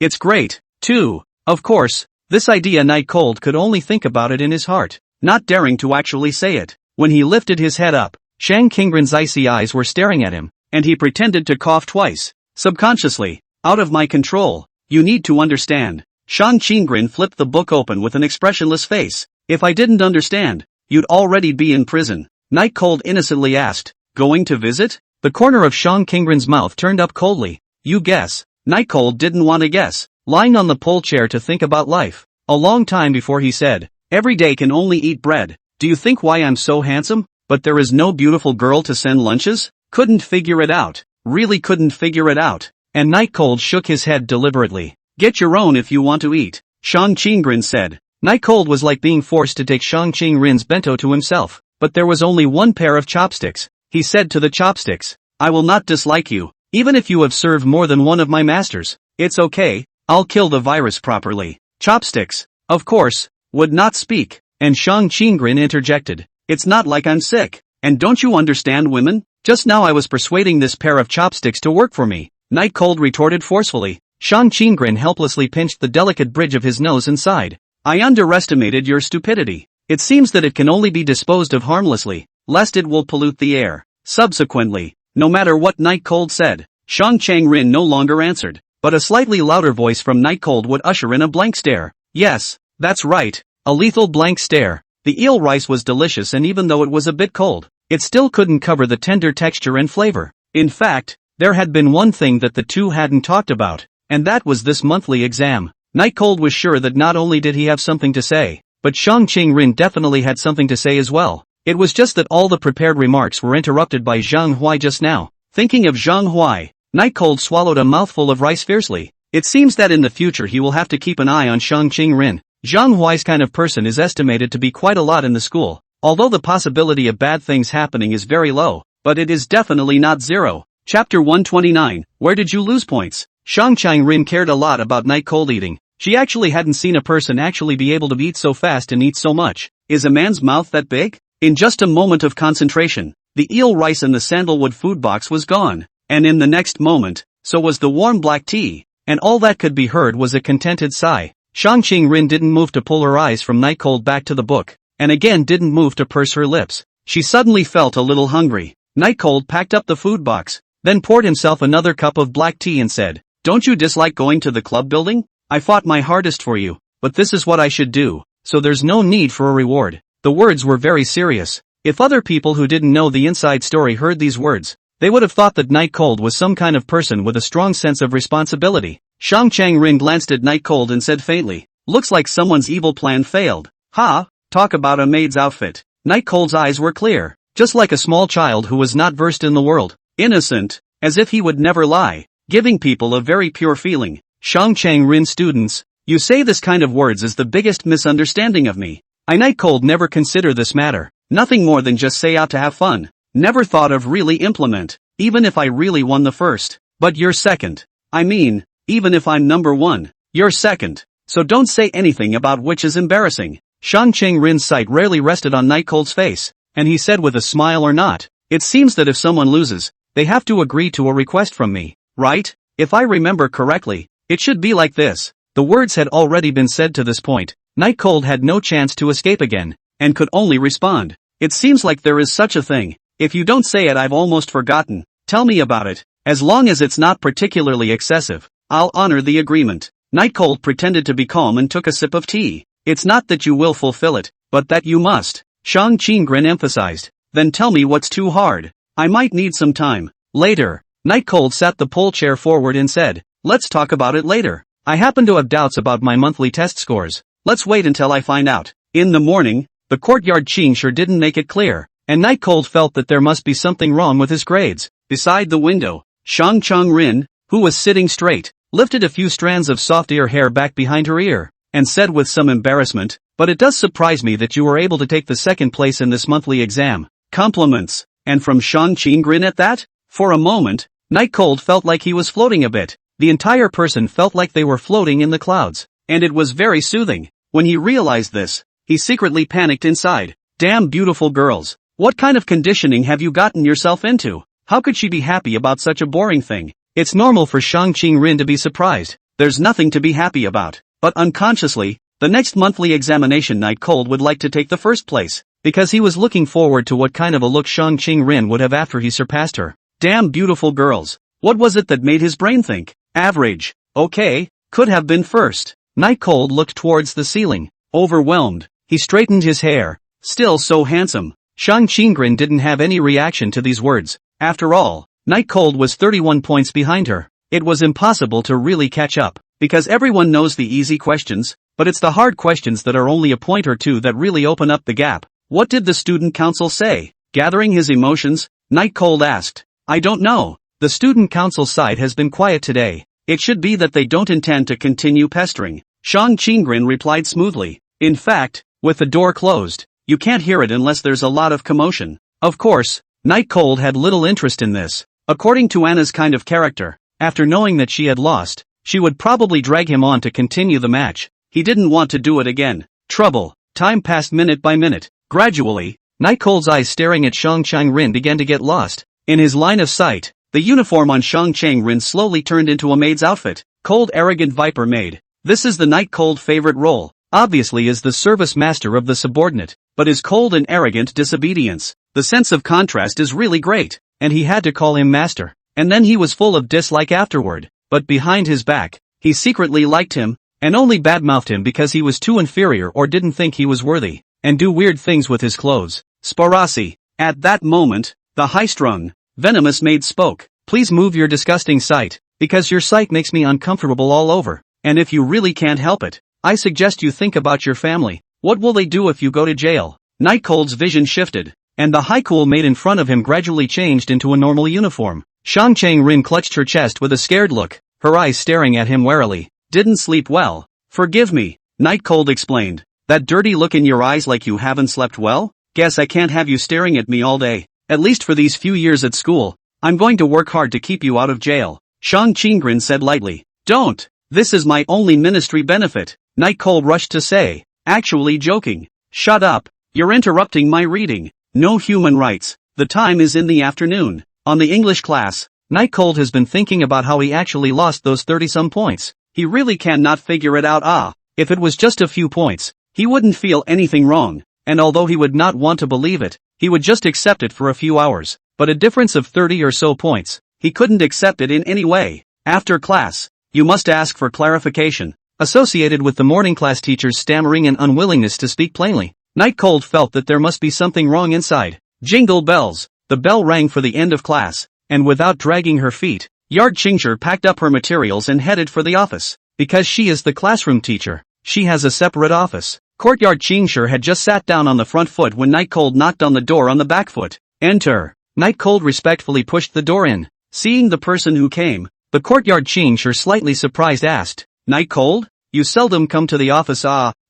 It's great. Too. Of course, this idea Night Cold could only think about it in his heart, not daring to actually say it. When he lifted his head up, Shang Chang-rin's icy eyes were staring at him, and he pretended to cough twice. Subconsciously, out of my control, you need to understand. Shang Chang-rin flipped the book open with an expressionless face. If I didn't understand, you'd already be in prison. Night Cold innocently asked, going to visit? The corner of Shang Chang-rin's mouth turned up coldly. You guess. Night Cold didn't want to guess. Lying on the pole chair to think about life. A long time before he said, every day can only eat bread. Do you think why I'm so handsome? But there is no beautiful girl to send lunches? Couldn't figure it out. Really couldn't figure it out. And Night Cold shook his head deliberately. Get your own if you want to eat, Shang Chang-rin said. Night Cold was like being forced to take Shang Chang-rin's bento to himself. But there was only one pair of chopsticks. He said to the chopsticks, I will not dislike you, even if you have served more than one of my masters. It's okay. I'll kill the virus properly. Chopsticks, of course, would not speak, and Shang Chang-rin interjected. It's not like I'm sick, and don't you understand women? Just now I was persuading this pair of chopsticks to work for me, Night Cold retorted forcefully. Shang Chang-rin helplessly pinched the delicate bridge of his nose and sighed. I underestimated your stupidity. It seems that it can only be disposed of harmlessly, lest it will pollute the air. Subsequently, no matter what Night Cold said, Shang Chang-rin no longer answered. But a slightly louder voice from Night Cold would usher in a blank stare. Yes, that's right, a lethal blank stare. The eel rice was delicious, and even though it was a bit cold, it still couldn't cover the tender texture and flavor. In fact, there had been one thing that the two hadn't talked about, and that was this monthly exam. Night Cold was sure that not only did he have something to say, but Shang Chang-rin definitely had something to say as well. It was just that all the prepared remarks were interrupted by Zhang Huai just now. Thinking of Zhang Huai, Night Cold swallowed a mouthful of rice fiercely. It seems that in the future he will have to keep an eye on Shang Chang-rin. Zhang Huai's kind of person is estimated to be quite a lot in the school, although the possibility of bad things happening is very low, but it is definitely not zero. Chapter 129, Where did you lose points? Shang Chang-rin cared a lot about Night Cold eating. She actually hadn't seen a person actually be able to eat so fast and eat so much. Is a man's mouth that big? In just a moment of concentration, the eel rice in the sandalwood food box was gone. And in the next moment, so was the warm black tea, and all that could be heard was a contented sigh. Shang Chang-rin didn't move to pull her eyes from Night Cold back to the book, and again didn't move to purse her lips. She suddenly felt a little hungry. Night Cold packed up the food box, then poured himself another cup of black tea and said, Don't you dislike going to the club building? I fought my hardest for you, but this is what I should do, so there's no need for a reward. The words were very serious. If other people who didn't know the inside story heard these words, they would have thought that Night Cold was some kind of person with a strong sense of responsibility. Shang Chang-rin glanced at Night Cold and said faintly, looks like someone's evil plan failed. Ha, talk about a maid's outfit. Night Cold's eyes were clear, just like a small child who was not versed in the world. Innocent, as if he would never lie, giving people a very pure feeling. Shang Chang-rin students, you say this kind of words is the biggest misunderstanding of me. I Night Cold never consider this matter, nothing more than just say out to have fun. Never thought of really implement, even if I really won the first. But you're second. I mean, even if I'm number one, you're second. So don't say anything about which is embarrassing. Shang Chang-rin's sight rarely rested on Night Cold's face, and he said with a smile or not, it seems that if someone loses, they have to agree to a request from me, right? If I remember correctly, it should be like this. The words had already been said to this point. Night Cold had no chance to escape again, and could only respond. It seems like there is such a thing. If you don't say it, I've almost forgotten. Tell me about it. As long as it's not particularly excessive, I'll honor the agreement. Night Cold pretended to be calm and took a sip of tea. It's not that you will fulfill it, but that you must. Shang Chang-rin emphasized. Then tell me what's too hard. I might need some time. Later. Night Cold sat the pole chair forward and said, let's talk about it later. I happen to have doubts about my monthly test scores. Let's wait until I find out. In the morning, the courtyard Qing sure didn't make it clear, and Night Cold felt that there must be something wrong with his grades. Beside the window, Shang Chang-rin, who was sitting straight, lifted a few strands of soft ear hair back behind her ear, and said with some embarrassment, but it does surprise me that you were able to take the second place in this monthly exam. Compliments. And from Shang Chang-rin at that? For a moment, Night Cold felt like he was floating a bit. The entire person felt like they were floating in the clouds, and it was very soothing. When he realized this, he secretly panicked inside. Damn beautiful girls. What kind of conditioning have you gotten yourself into? How could she be happy about such a boring thing? It's normal for Shang Chang-rin to be surprised. There's nothing to be happy about. But unconsciously, the next monthly examination Night Cold would like to take the first place, because he was looking forward to what kind of a look Shang Chang-rin would have after he surpassed her. Damn beautiful girls. What was it that made his brain think? Average. Okay, could have been first. Night Cold looked towards the ceiling. Overwhelmed, he straightened his hair. Still so handsome. Shang Chang-rin didn't have any reaction to these words. After all, Night Cold was 31 points behind her. It was impossible to really catch up, because everyone knows the easy questions, but it's the hard questions that are only a point or two that really open up the gap. What did the student council say? Gathering his emotions, Night Cold asked. I don't know. The student council side has been quiet today. It should be that they don't intend to continue pestering. Shang Chang-rin replied smoothly. In fact, with the door closed, you can't hear it unless there's a lot of commotion. Of course, Night Cold had little interest in this. According to Anna's kind of character, after knowing that she had lost, she would probably drag him on to continue the match. He didn't want to do it again. Trouble. Time passed minute by minute. Gradually, Night Cold's eyes staring at Shang Chang-rin began to get lost. In his line of sight, the uniform on Shang Chang-rin slowly turned into a maid's outfit. Cold arrogant viper maid. This is the Night Cold favorite role. Obviously is the service master of the subordinate, but is cold and arrogant disobedience. The sense of contrast is really great, and he had to call him master. And then he was full of dislike afterward, but behind his back, he secretly liked him, and only badmouthed him because he was too inferior or didn't think he was worthy, and do weird things with his clothes. Sparasi. At that moment, the high-strung, venomous maid spoke. Please move your disgusting sight, because your sight makes me uncomfortable all over, and if you really can't help it, I suggest you think about your family. What will they do if you go to jail? Night Cold's vision shifted, and the high-cool maid in front of him gradually changed into a normal uniform. Shang Chang-rin clutched her chest with a scared look, her eyes staring at him warily. Didn't sleep well. Forgive me, Night Cold explained. That dirty look in your eyes like you haven't slept well? Guess I can't have you staring at me all day. At least for these few years at school. I'm going to work hard to keep you out of jail. Shang Chang-rin said lightly. Don't. This is my only ministry benefit. Night Cold rushed to say. Actually joking. Shut up. You're interrupting my reading. No human rights. The time is in the afternoon. On the English class, Night Cold has been thinking about how he actually lost those 30-some points. He really cannot figure it out. If it was just a few points, he wouldn't feel anything wrong, and although he would not want to believe it, he would just accept it for a few hours. But a difference of 30 or so points, he couldn't accept it in any way. After class, you must ask for clarification. Associated with the morning class teacher's stammering and unwillingness to speak plainly, Night Cold felt that there must be something wrong inside. Jingle bells. The bell rang for the end of class, and without dragging her feet, Yard Qingshi packed up her materials and headed for the office. Because she is the classroom teacher, she has a separate office. Courtyard Qingshi had just sat down on the front foot when Night Cold knocked on the door on the back foot. Enter. Night Cold respectfully pushed the door in. Seeing the person who came, the Courtyard Qingshi slightly surprised asked, Night Cold? You seldom come to the office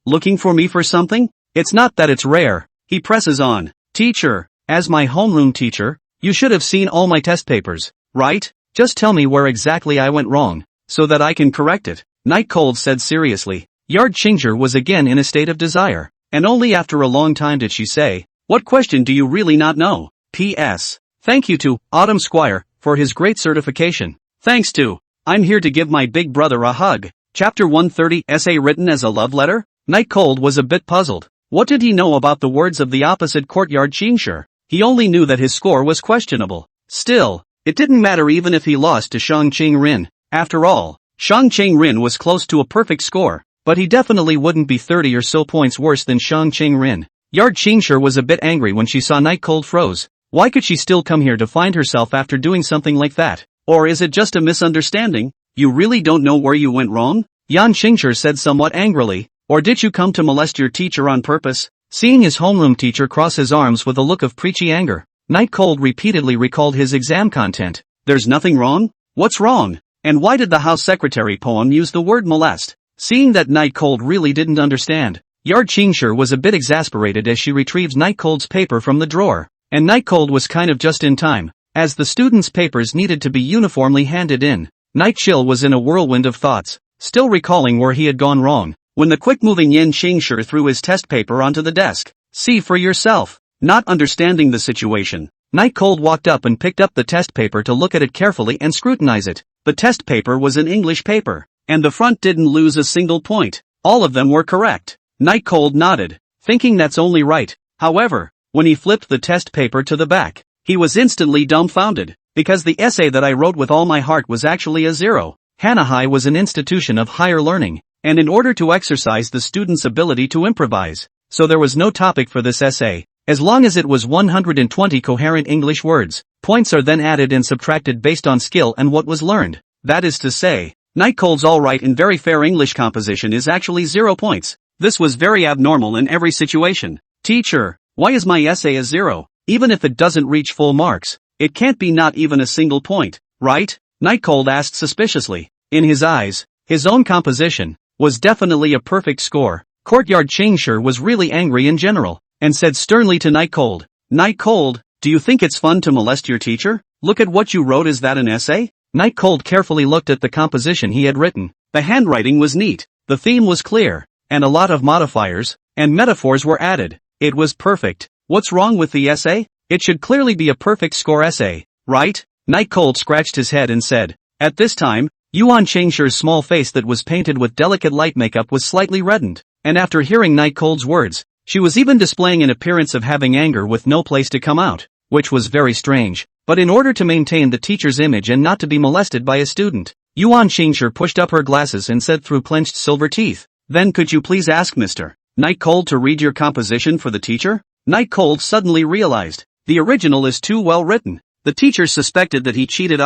looking for me for something? It's not that it's rare. He presses on. Teacher, as my homeroom teacher, you should have seen all my test papers, right? Just tell me where exactly I went wrong, so that I can correct it. Night Cold said seriously. Yard Qingshi was again in a state of desire, and only after a long time did she say, what question do you really not know? P.S. Thank you to Autumn Squire for his great certification. Thanks to, I'm here to give my big brother a hug. Chapter 130 Essay written as a love letter? Night Cold was a bit puzzled. What did he know about the words of the opposite Courtyard Qingshi? He only knew that his score was questionable. Still, it didn't matter even if he lost to Shang Qingrin. After all, Shang Qingrin was close to a perfect score, but he definitely wouldn't be 30 or so points worse than Shang Qingrin. Yard Qingshi was a bit angry when she saw Night Cold froze. Why could she still come here to find herself after doing something like that? Or is it just a misunderstanding? You really don't know where you went wrong? Yan Qingshi said somewhat angrily. Or did you come to molest your teacher on purpose? Seeing his homeroom teacher cross his arms with a look of preachy anger, Night Cold repeatedly recalled his exam content. There's nothing wrong? What's wrong? And why did the house secretary poem use the word molest? Seeing that Night Cold really didn't understand, Yard Qingshi was a bit exasperated as she retrieved Night Cold's paper from the drawer. And Night Cold was kind of just in time, as the students' papers needed to be uniformly handed in. Night Chill was in a whirlwind of thoughts, still recalling where he had gone wrong, when the quick-moving Yin Qingshi threw his test paper onto the desk. See for yourself. Not understanding the situation, Night Cold walked up and picked up the test paper to look at it carefully and scrutinize it. The test paper was an English paper, and the front didn't lose a single point. All of them were correct. Night Cold nodded, thinking that's only right. However, when he flipped the test paper to the back, he was instantly dumbfounded, because the essay that I wrote with all my heart was actually a 0. Hanahai was an institution of higher learning, and in order to exercise the student's ability to improvise, so there was no topic for this essay. As long as it was 120 coherent English words, points are then added and subtracted based on skill and what was learned. That is to say, Night Cold's alright and very fair English composition is actually 0 points. This was very abnormal in every situation. Teacher, why is my essay a 0? Even if it doesn't reach full marks, it can't be not even a single point, right? Night Cold asked suspiciously. In his eyes, his own composition was definitely a perfect score. Courtyard Qingshi was really angry in general, and said sternly to Night Cold, Night Cold, do you think it's fun to molest your teacher? Look at what you wrote. Is that an essay? Night Cold carefully looked at the composition he had written. The handwriting was neat, the theme was clear, and a lot of modifiers and metaphors were added. It was perfect. What's wrong with the essay? It should clearly be a perfect score essay, right? Night Cold scratched his head and said. At this time, Yuan Qingshi's small face that was painted with delicate light makeup was slightly reddened, and after hearing Night Cold's words, she was even displaying an appearance of having anger with no place to come out, which was very strange. But in order to maintain the teacher's image and not to be molested by a student, Yuan Qingshi pushed up her glasses and said through clenched silver teeth, then could you please ask Mr. Night Cold to read your composition for the teacher? Night Cold suddenly realized, the original is too well written. The teacher suspected that he cheated.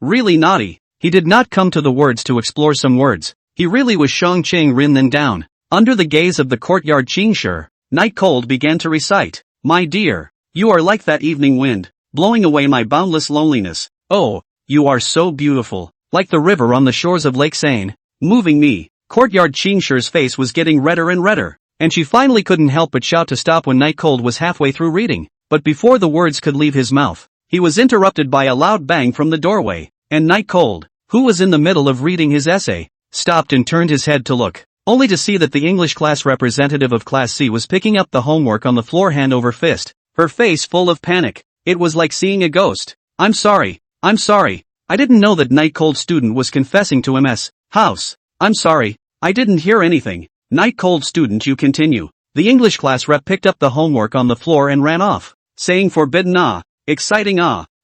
Really naughty. He did not come to the words to explore some words. He really was Shang Qingrin then down. Under the gaze of the Courtyard Qingshi, Night Cold began to recite, my dear, you are like that evening wind, blowing away my boundless loneliness. Oh, you are so beautiful, like the river on the shores of Lake Seine, moving me. Courtyard Qingshi's face was getting redder and redder, and she finally couldn't help but shout to stop when Night Cold was halfway through reading. But before the words could leave his mouth, he was interrupted by a loud bang from the doorway, and Night Cold, who was in the middle of reading his essay, stopped and turned his head to look, only to see that the English class representative of Class C was picking up the homework on the floor hand over fist, her face full of panic. It was like seeing a ghost. I'm sorry. I didn't know that Night Cold student was confessing to MS house. I'm sorry, I didn't hear anything. Night Cold student, you continue. The English class rep picked up the homework on the floor and ran off, saying forbidden exciting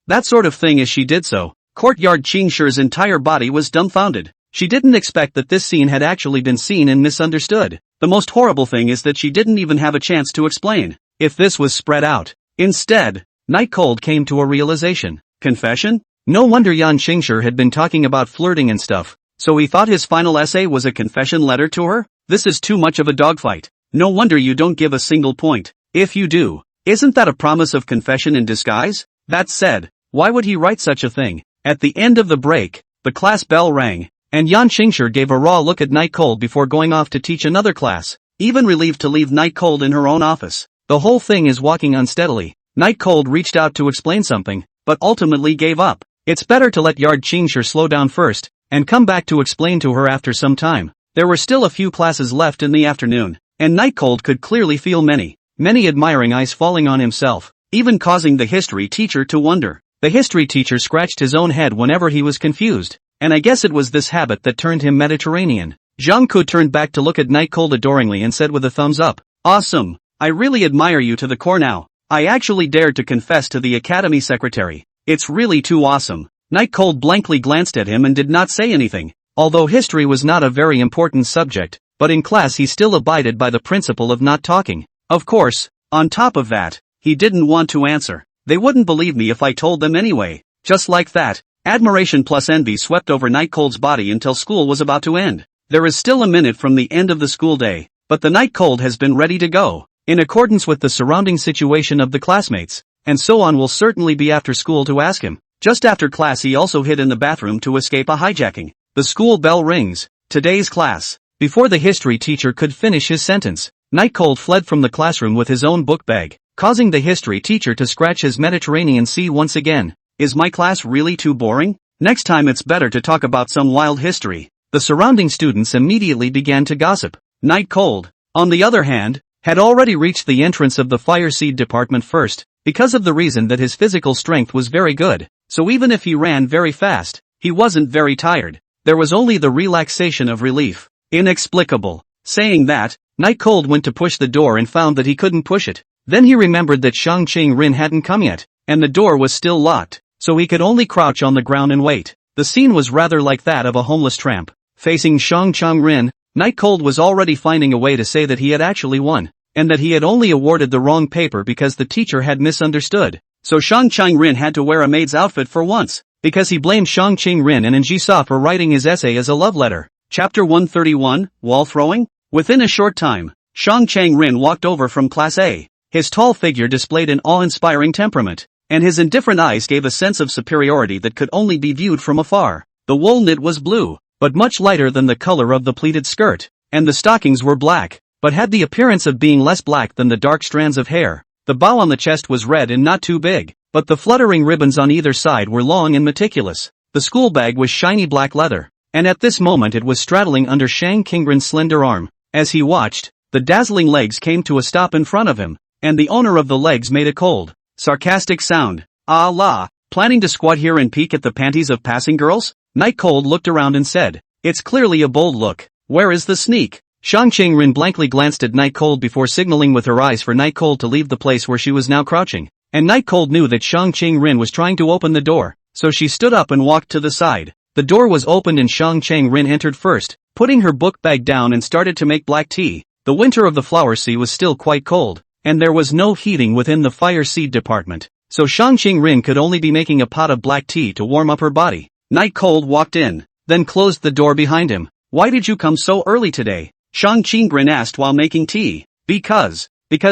that sort of thing as she did so. Courtyard Qingshi's entire body was dumbfounded. She didn't expect that this scene had actually been seen and misunderstood. The most horrible thing is that she didn't even have a chance to explain if this was spread out. Instead, Night Cold came to a realization. Confession? No wonder Yan Xingshi had been talking about flirting and stuff. So he thought his final essay was a confession letter to her? This is too much of a dogfight. No wonder you don't give a single point. If you do, isn't that a promise of confession in disguise? That said, why would he write such a thing? At the end of the break, the class bell rang, and Yan Xingshi gave a raw look at Night Cold before going off to teach another class, even relieved to leave Night Cold in her own office. The whole thing is walking unsteadily. Night Cold reached out to explain something, but ultimately gave up. It's better to let Yard Xingshi slow down first, and come back to explain to her after some time. There were still a few classes left in the afternoon, and Night Cold could clearly feel many admiring eyes falling on himself, even causing the history teacher to wonder. The history teacher scratched his own head whenever he was confused, and I guess it was this habit that turned him Mediterranean. Zhang Ku turned back to look at Night Cold adoringly and said with a thumbs up, "Awesome, I really admire you to the core now. I actually dared to confess to the academy secretary. It's really too awesome." Night Cold blankly glanced at him and did not say anything. Although history was not a very important subject, but in class he still abided by the principle of not talking. Of course, on top of that, he didn't want to answer. They wouldn't believe me if I told them anyway. Just like that, admiration plus envy swept over Night Cold's body until school was about to end. There is still a minute from the end of the school day, but the Night Cold has been ready to go, in accordance with the surrounding situation of the classmates, and so on will certainly be after school to ask him. Just after class he also hid in the bathroom to escape a hijacking. The school bell rings. Today's class. Before the history teacher could finish his sentence, Night Cold fled from the classroom with his own book bag, causing the history teacher to scratch his Mediterranean sea once again. Is my class really too boring? Next time it's better to talk about some wild history. The surrounding students immediately began to gossip. Night Cold, on the other hand, had already reached the entrance of the fire seed department first, because of the reason that his physical strength was very good, so even if he ran very fast, he wasn't very tired. There was only the relaxation of relief. Inexplicable. Saying that, Night Cold went to push the door and found that he couldn't push it. Then he remembered that Shang Qingren hadn't come yet, and the door was still locked, so he could only crouch on the ground and wait. The scene was rather like that of a homeless tramp. Facing Shang Qingren, Night Cold was already finding a way to say that he had actually won, and that he had only awarded the wrong paper because the teacher had misunderstood. So Shang Qingren had to wear a maid's outfit for once, because he blamed Shang Qingren and Njisa for writing his essay as a love letter. Chapter 131, Wall Throwing? Within a short time, Shang Qingren walked over from Class A. His tall figure displayed an awe-inspiring temperament, and his indifferent eyes gave a sense of superiority that could only be viewed from afar. The wool knit was blue, but much lighter than the color of the pleated skirt, and the stockings were black, but had the appearance of being less black than the dark strands of hair. The bow on the chest was red and not too big, but the fluttering ribbons on either side were long and meticulous. The school bag was shiny black leather, and at this moment it was straddling under Shang Qingren's slender arm. As he watched, the dazzling legs came to a stop in front of him, and the owner of the legs made a cold, sarcastic sound. "Ah la, planning to squat here and peek at the panties of passing girls?" Night Cold looked around and said, "It's clearly a bold look. Where is the sneak?" Shang Qingren blankly glanced at Night Cold before signaling with her eyes for Night Cold to leave the place where she was now crouching. And Night Cold knew that Shang Qingren was trying to open the door, so she stood up and walked to the side. The door was opened and Shang Qingren entered first, putting her book bag down and started to make black tea. The winter of the flower sea was still quite cold, and there was no heating within the fire seed department, so Shang Qingren could only be making a pot of black tea to warm up her body. Night Cold walked in, then closed the door behind him. "Why did you come so early today?" Shang Qingren asked while making tea. Because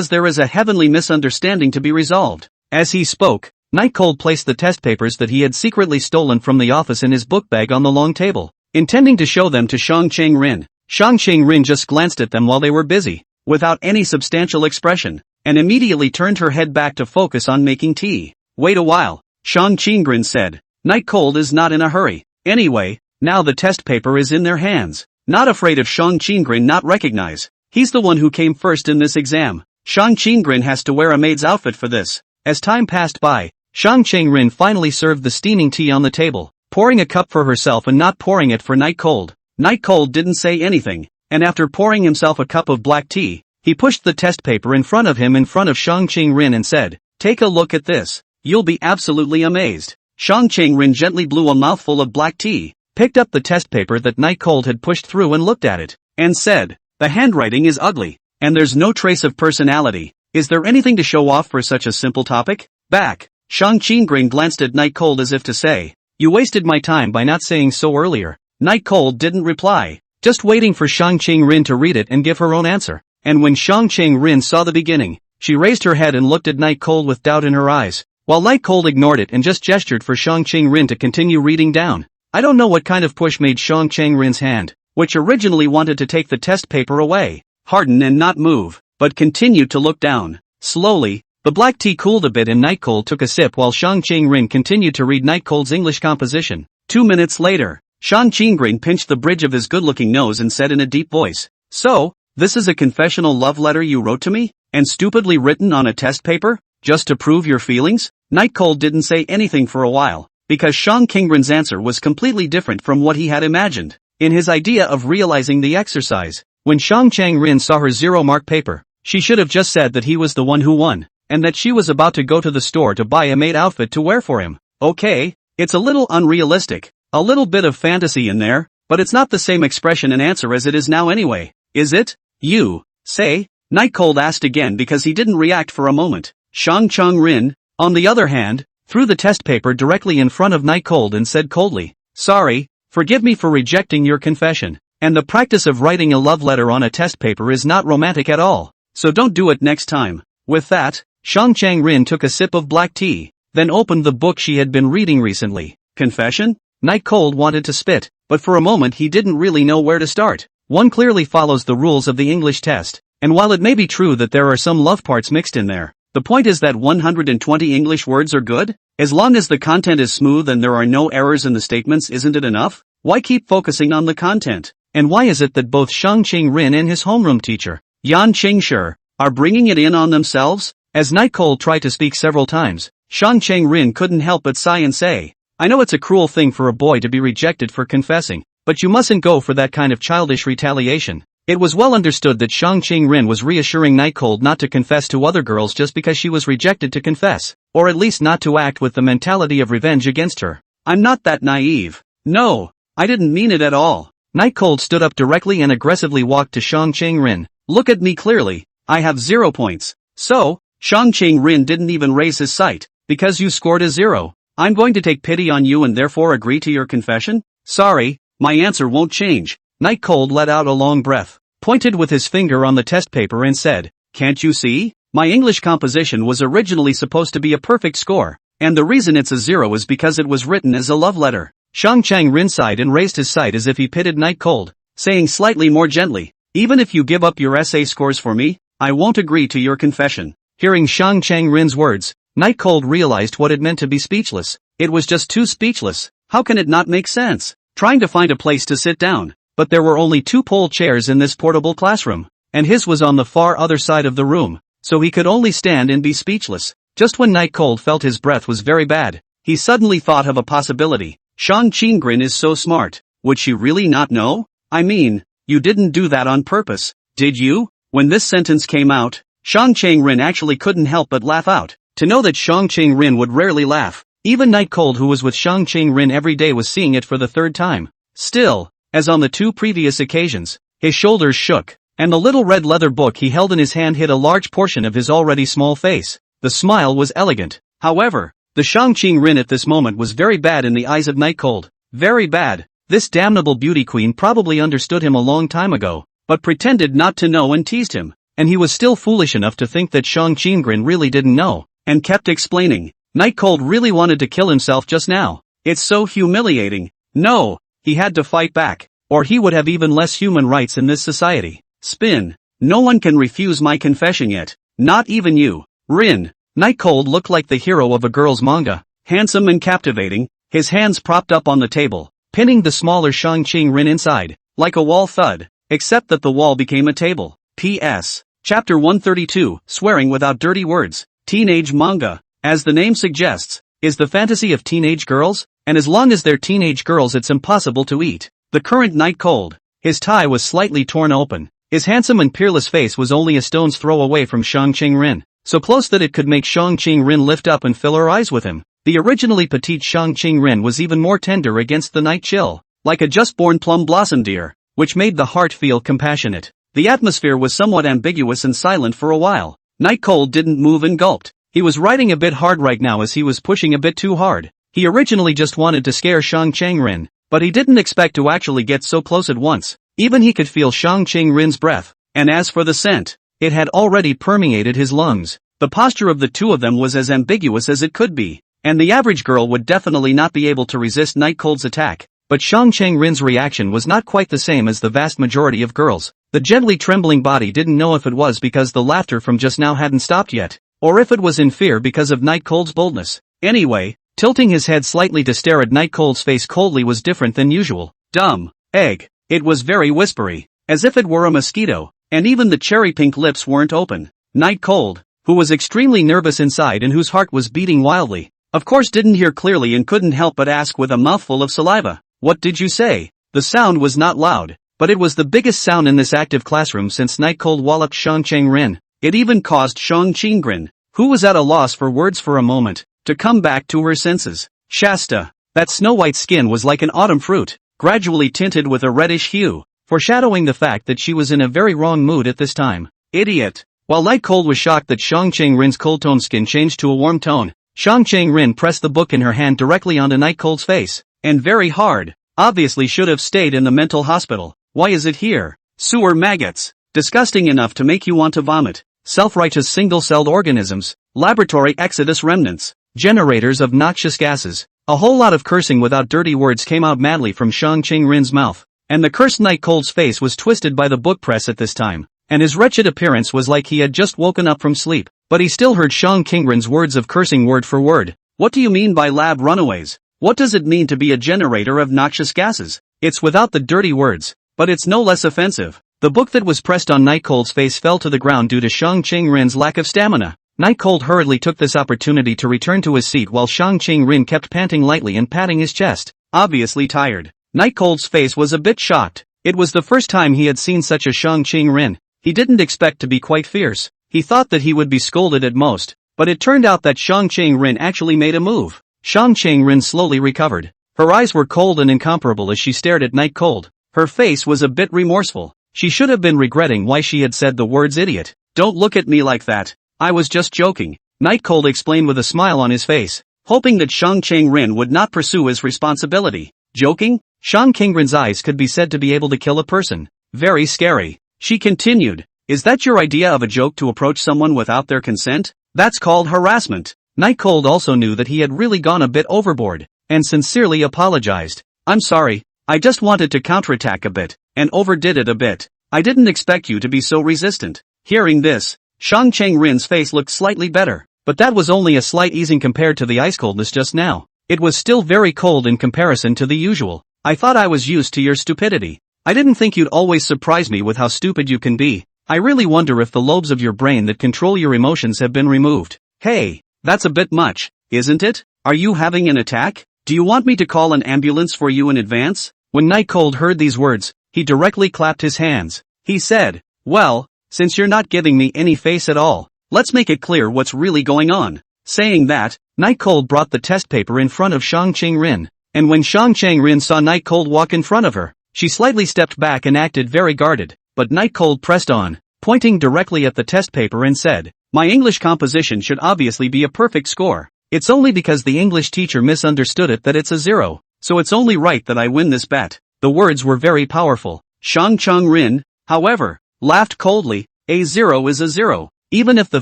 there is a heavenly misunderstanding to be resolved." As he spoke, Night Cold placed the test papers that he had secretly stolen from the office in his book bag on the long table, intending to show them to Shang Qingren. Shang Qingren just glanced at them while they were busy, without any substantial expression, and immediately turned her head back to focus on making tea. "Wait a while," Shang Qingren said. "Night Cold is not in a hurry. Anyway, now the test paper is in their hands." Not afraid of Shang Qingren not recognize. He's the one who came first in this exam. Shang Qingren has to wear a maid's outfit for this. As time passed by, Shang Qingren finally served the steaming tea on the table, pouring a cup for herself and not pouring it for Night Cold. Night Cold didn't say anything, and after pouring himself a cup of black tea, he pushed the test paper in front of him in front of Shang Qingren and said, "Take a look at this. You'll be absolutely amazed." Shang Qingren gently blew a mouthful of black tea, picked up the test paper that Night Cold had pushed through and looked at it, and said, "The handwriting is ugly, and there's no trace of personality. Is there anything to show off for such a simple topic?" Back. Shang Qingren glanced at Night Cold as if to say, You wasted my time by not saying so earlier. Night Cold didn't reply, just waiting for Shang Qing-rin to read it and give her own answer. And when Shang Qing-rin saw the beginning, she raised her head and looked at Night Cold with doubt in her eyes, while Night Cold ignored it and just gestured for Shang Qing-rin to continue reading down. I don't know what kind of push made Shang Qing-rin's hand, which originally wanted to take the test paper away, harden and not move, but continued to look down. Slowly, the black tea cooled a bit and Night Cold took a sip while Shang Qing-rin continued to read Night Cold's English composition. 2 minutes later, Shang Qing-rin pinched the bridge of his good-looking nose and said in a deep voice, "So, this is a confessional love letter you wrote to me? And stupidly written on a test paper? Just to prove your feelings?" Night Cold didn't say anything for a while, because Shang Qing-rin's answer was completely different from what he had imagined. In his idea of realizing the exercise, when Shang Qing-rin saw her 0-mark paper, she should have just said that he was the one who won, and that she was about to go to the store to buy a maid outfit to wear for him. Okay, it's a little unrealistic, a little bit of fantasy in there, but it's not the same expression and answer as it is now anyway, is it? You say? Night Cold asked again because he didn't react for a moment. Shang Qing-rin, on the other hand, threw the test paper directly in front of Night Cold and said coldly, "Sorry, forgive me for rejecting your confession, and the practice of writing a love letter on a test paper is not romantic at all, so don't do it next time." With that, Shang Qing-rin took a sip of black tea, then opened the book she had been reading recently. Confession? Night Cold wanted to spit, but for a moment he didn't really know where to start. One clearly follows the rules of the English test, and while it may be true that there are some love parts mixed in there, the point is that 120 English words are good? As long as the content is smooth and there are no errors in the statements, isn't it enough? Why keep focusing on the content? And why is it that both Shang Qing-rin and his homeroom teacher, Yan Qingshi, are bringing it in on themselves? As Night Cold tried to speak several times, Shang Qing-rin couldn't help but sigh and say, "I know it's a cruel thing for a boy to be rejected for confessing, but you mustn't go for that kind of childish retaliation." It was well understood that Shang Qing-rin was reassuring Night Cold not to confess to other girls just because she was rejected to confess, or at least not to act with the mentality of revenge against her. "I'm not that naive. No, I didn't mean it at all." Night Cold stood up directly and aggressively walked to Shang Qing-rin. "Look at me clearly, I have 0 points. So, Shang Qing-rin didn't even raise his sight, because you scored a 0. I'm going to take pity on you and therefore agree to your confession? Sorry, my answer won't change." Night Cold let out a long breath, pointed with his finger on the test paper and said, "Can't you see? My English composition was originally supposed to be a perfect score, and the reason it's a 0 is because it was written as a love letter." Shang Qing-rin sighed and raised his sight as if he pitied Night Cold, saying slightly more gently, "Even if you give up your essay scores for me, I won't agree to your confession." Hearing Shang Qing-rin's words, Night Cold realized what it meant to be speechless. It was just too speechless. How can it not make sense? Trying to find a place to sit down, but there were only 2 pole chairs in this portable classroom, and his was on the far other side of the room, so he could only stand and be speechless. Just when Night Cold felt his breath was very bad, he suddenly thought of a possibility. Shang Qing-rin is so smart, would she really not know? I mean, you didn't do that on purpose, did you? When this sentence came out, Shang Qing-rin actually couldn't help but laugh out. To know that Shang Qing-rin would rarely laugh, even Night Cold who was with Shang Qing-rin every day was seeing it for the 3rd time. Still, as on the 2 previous occasions, his shoulders shook, and the little red leather book he held in his hand hid a large portion of his already small face. The smile was elegant. However, the Shang Qing-rin at this moment was very bad in the eyes of Night Cold. Very bad. This damnable beauty queen probably understood him a long time ago, but pretended not to know and teased him, and he was still foolish enough to think that Shang Qing-rin really didn't know, and kept explaining. Night Cold really wanted to kill himself just now. It's so humiliating. No, he had to fight back, or he would have even less human rights in this society. Spin. No one can refuse my confession yet, not even you. Rin. Night Cold looked like the hero of a girl's manga, handsome and captivating, his hands propped up on the table, pinning the smaller Shang Qing-rin inside, like a wall thud, except that the wall became a table. P.S. Chapter 132, Swearing Without Dirty Words. Teenage manga, as the name suggests, is the fantasy of teenage girls, and as long as they're teenage girls it's impossible to eat. The current Night Cold, his tie was slightly torn open, his handsome and peerless face was only a stone's throw away from Shang Qing-rin, so close that it could make Shang Qing-rin lift up and fill her eyes with him. The originally petite Shang Qing-rin was even more tender against the night chill, like a just-born plum blossom deer, which made the heart feel compassionate. The atmosphere was somewhat ambiguous and silent for a while. Night Cold didn't move and gulped. He was writing a bit hard right now as he was pushing a bit too hard. He originally just wanted to scare Shang Chang-rin, but he didn't expect to actually get so close at once. Even he could feel Shang Chang-rin's breath, and as for the scent, it had already permeated his lungs. The posture of the two of them was as ambiguous as it could be, and the average girl would definitely not be able to resist Night Cold's attack. But Shang Chang-rin's reaction was not quite the same as the vast majority of girls. The gently trembling body didn't know if it was because the laughter from just now hadn't stopped yet, or if it was in fear because of Night Cold's boldness. Anyway, tilting his head slightly to stare at Night Cold's face coldly was different than usual. Dumb egg. It was very whispery, as if it were a mosquito, and even the cherry-pink lips weren't open. Night Cold, who was extremely nervous inside and whose heart was beating wildly, of course didn't hear clearly and couldn't help but ask with a mouthful of saliva, "What did you say?" The sound was not loud, but it was the biggest sound in this active classroom since Night Cold walloped Shang Chang-rin. It even caused Shang Chang-rin, who was at a loss for words for a moment, to come back to her senses. Shasta. That snow-white skin was like an autumn fruit, gradually tinted with a reddish hue, foreshadowing the fact that she was in a very wrong mood at this time. Idiot. While Night Cold was shocked that Shang Chang-rin's cold-toned skin changed to a warm tone, Shang Chang-rin pressed the book in her hand directly onto Night Cold's face, and very hard. Obviously should have stayed in the mental hospital. Why is it here? Sewer maggots. Disgusting enough to make you want to vomit. Self-righteous single-celled organisms. Laboratory exodus remnants. Generators of noxious gases. A whole lot of cursing without dirty words came out madly from Shang Chang-rin's mouth, and the cursed Night Cold's face was twisted by the book press at this time, and his wretched appearance was like he had just woken up from sleep, but he still heard Shang Chang-rin's words of cursing word for word. What do you mean by lab runaways? What does it mean to be a generator of noxious gases? It's without the dirty words, but it's no less offensive. The book that was pressed on Night Cold's face fell to the ground due to Shang Chang-rin's lack of stamina. Night Cold hurriedly took this opportunity to return to his seat while Shang Chang-rin kept panting lightly and patting his chest, obviously tired. Night Cold's face was a bit shocked. It was the first time he had seen such a Shang Chang-rin. He didn't expect to be quite fierce. He thought that he would be scolded at most, but it turned out that Shang Chang-rin actually made a move. Shang Chang-rin slowly recovered. Her eyes were cold and incomparable as she stared at Night Cold. Her face was a bit remorseful. She should have been regretting why she had said the words idiot. Don't look at me like that. I was just joking, Night Cold explained with a smile on his face, hoping that Shang Chang-rin would not pursue his responsibility. Joking? Shang Chang-rin's eyes could be said to be able to kill a person. Very scary. She continued, is that your idea of a joke to approach someone without their consent? That's called harassment. Night Cold also knew that he had really gone a bit overboard, and sincerely apologized. I'm sorry, I just wanted to counterattack a bit, and overdid it a bit. I didn't expect you to be so resistant. Hearing this, Shang Chang-rin's face looked slightly better, but that was only a slight easing compared to the ice coldness just now. It was still very cold in comparison to the usual. I thought I was used to your stupidity. I didn't think you'd always surprise me with how stupid you can be. I really wonder if the lobes of your brain that control your emotions have been removed. Hey, that's a bit much, isn't it? Are you having an attack? Do you want me to call an ambulance for you in advance? When Night Cold heard these words, he directly clapped his hands. He said, well, since you're not giving me any face at all, let's make it clear what's really going on. Saying that, Night Cold brought the test paper in front of Shang Chang-rin, and when Shang Chang-rin saw Night Cold walk in front of her, she slightly stepped back and acted very guarded, but Night Cold pressed on, pointing directly at the test paper and said, my English composition should obviously be a perfect score. It's only because the English teacher misunderstood it that it's a 0, so it's only right that I win this bet. The words were very powerful. Shang Chang-rin, however, laughed coldly, a 0 is a 0, even if the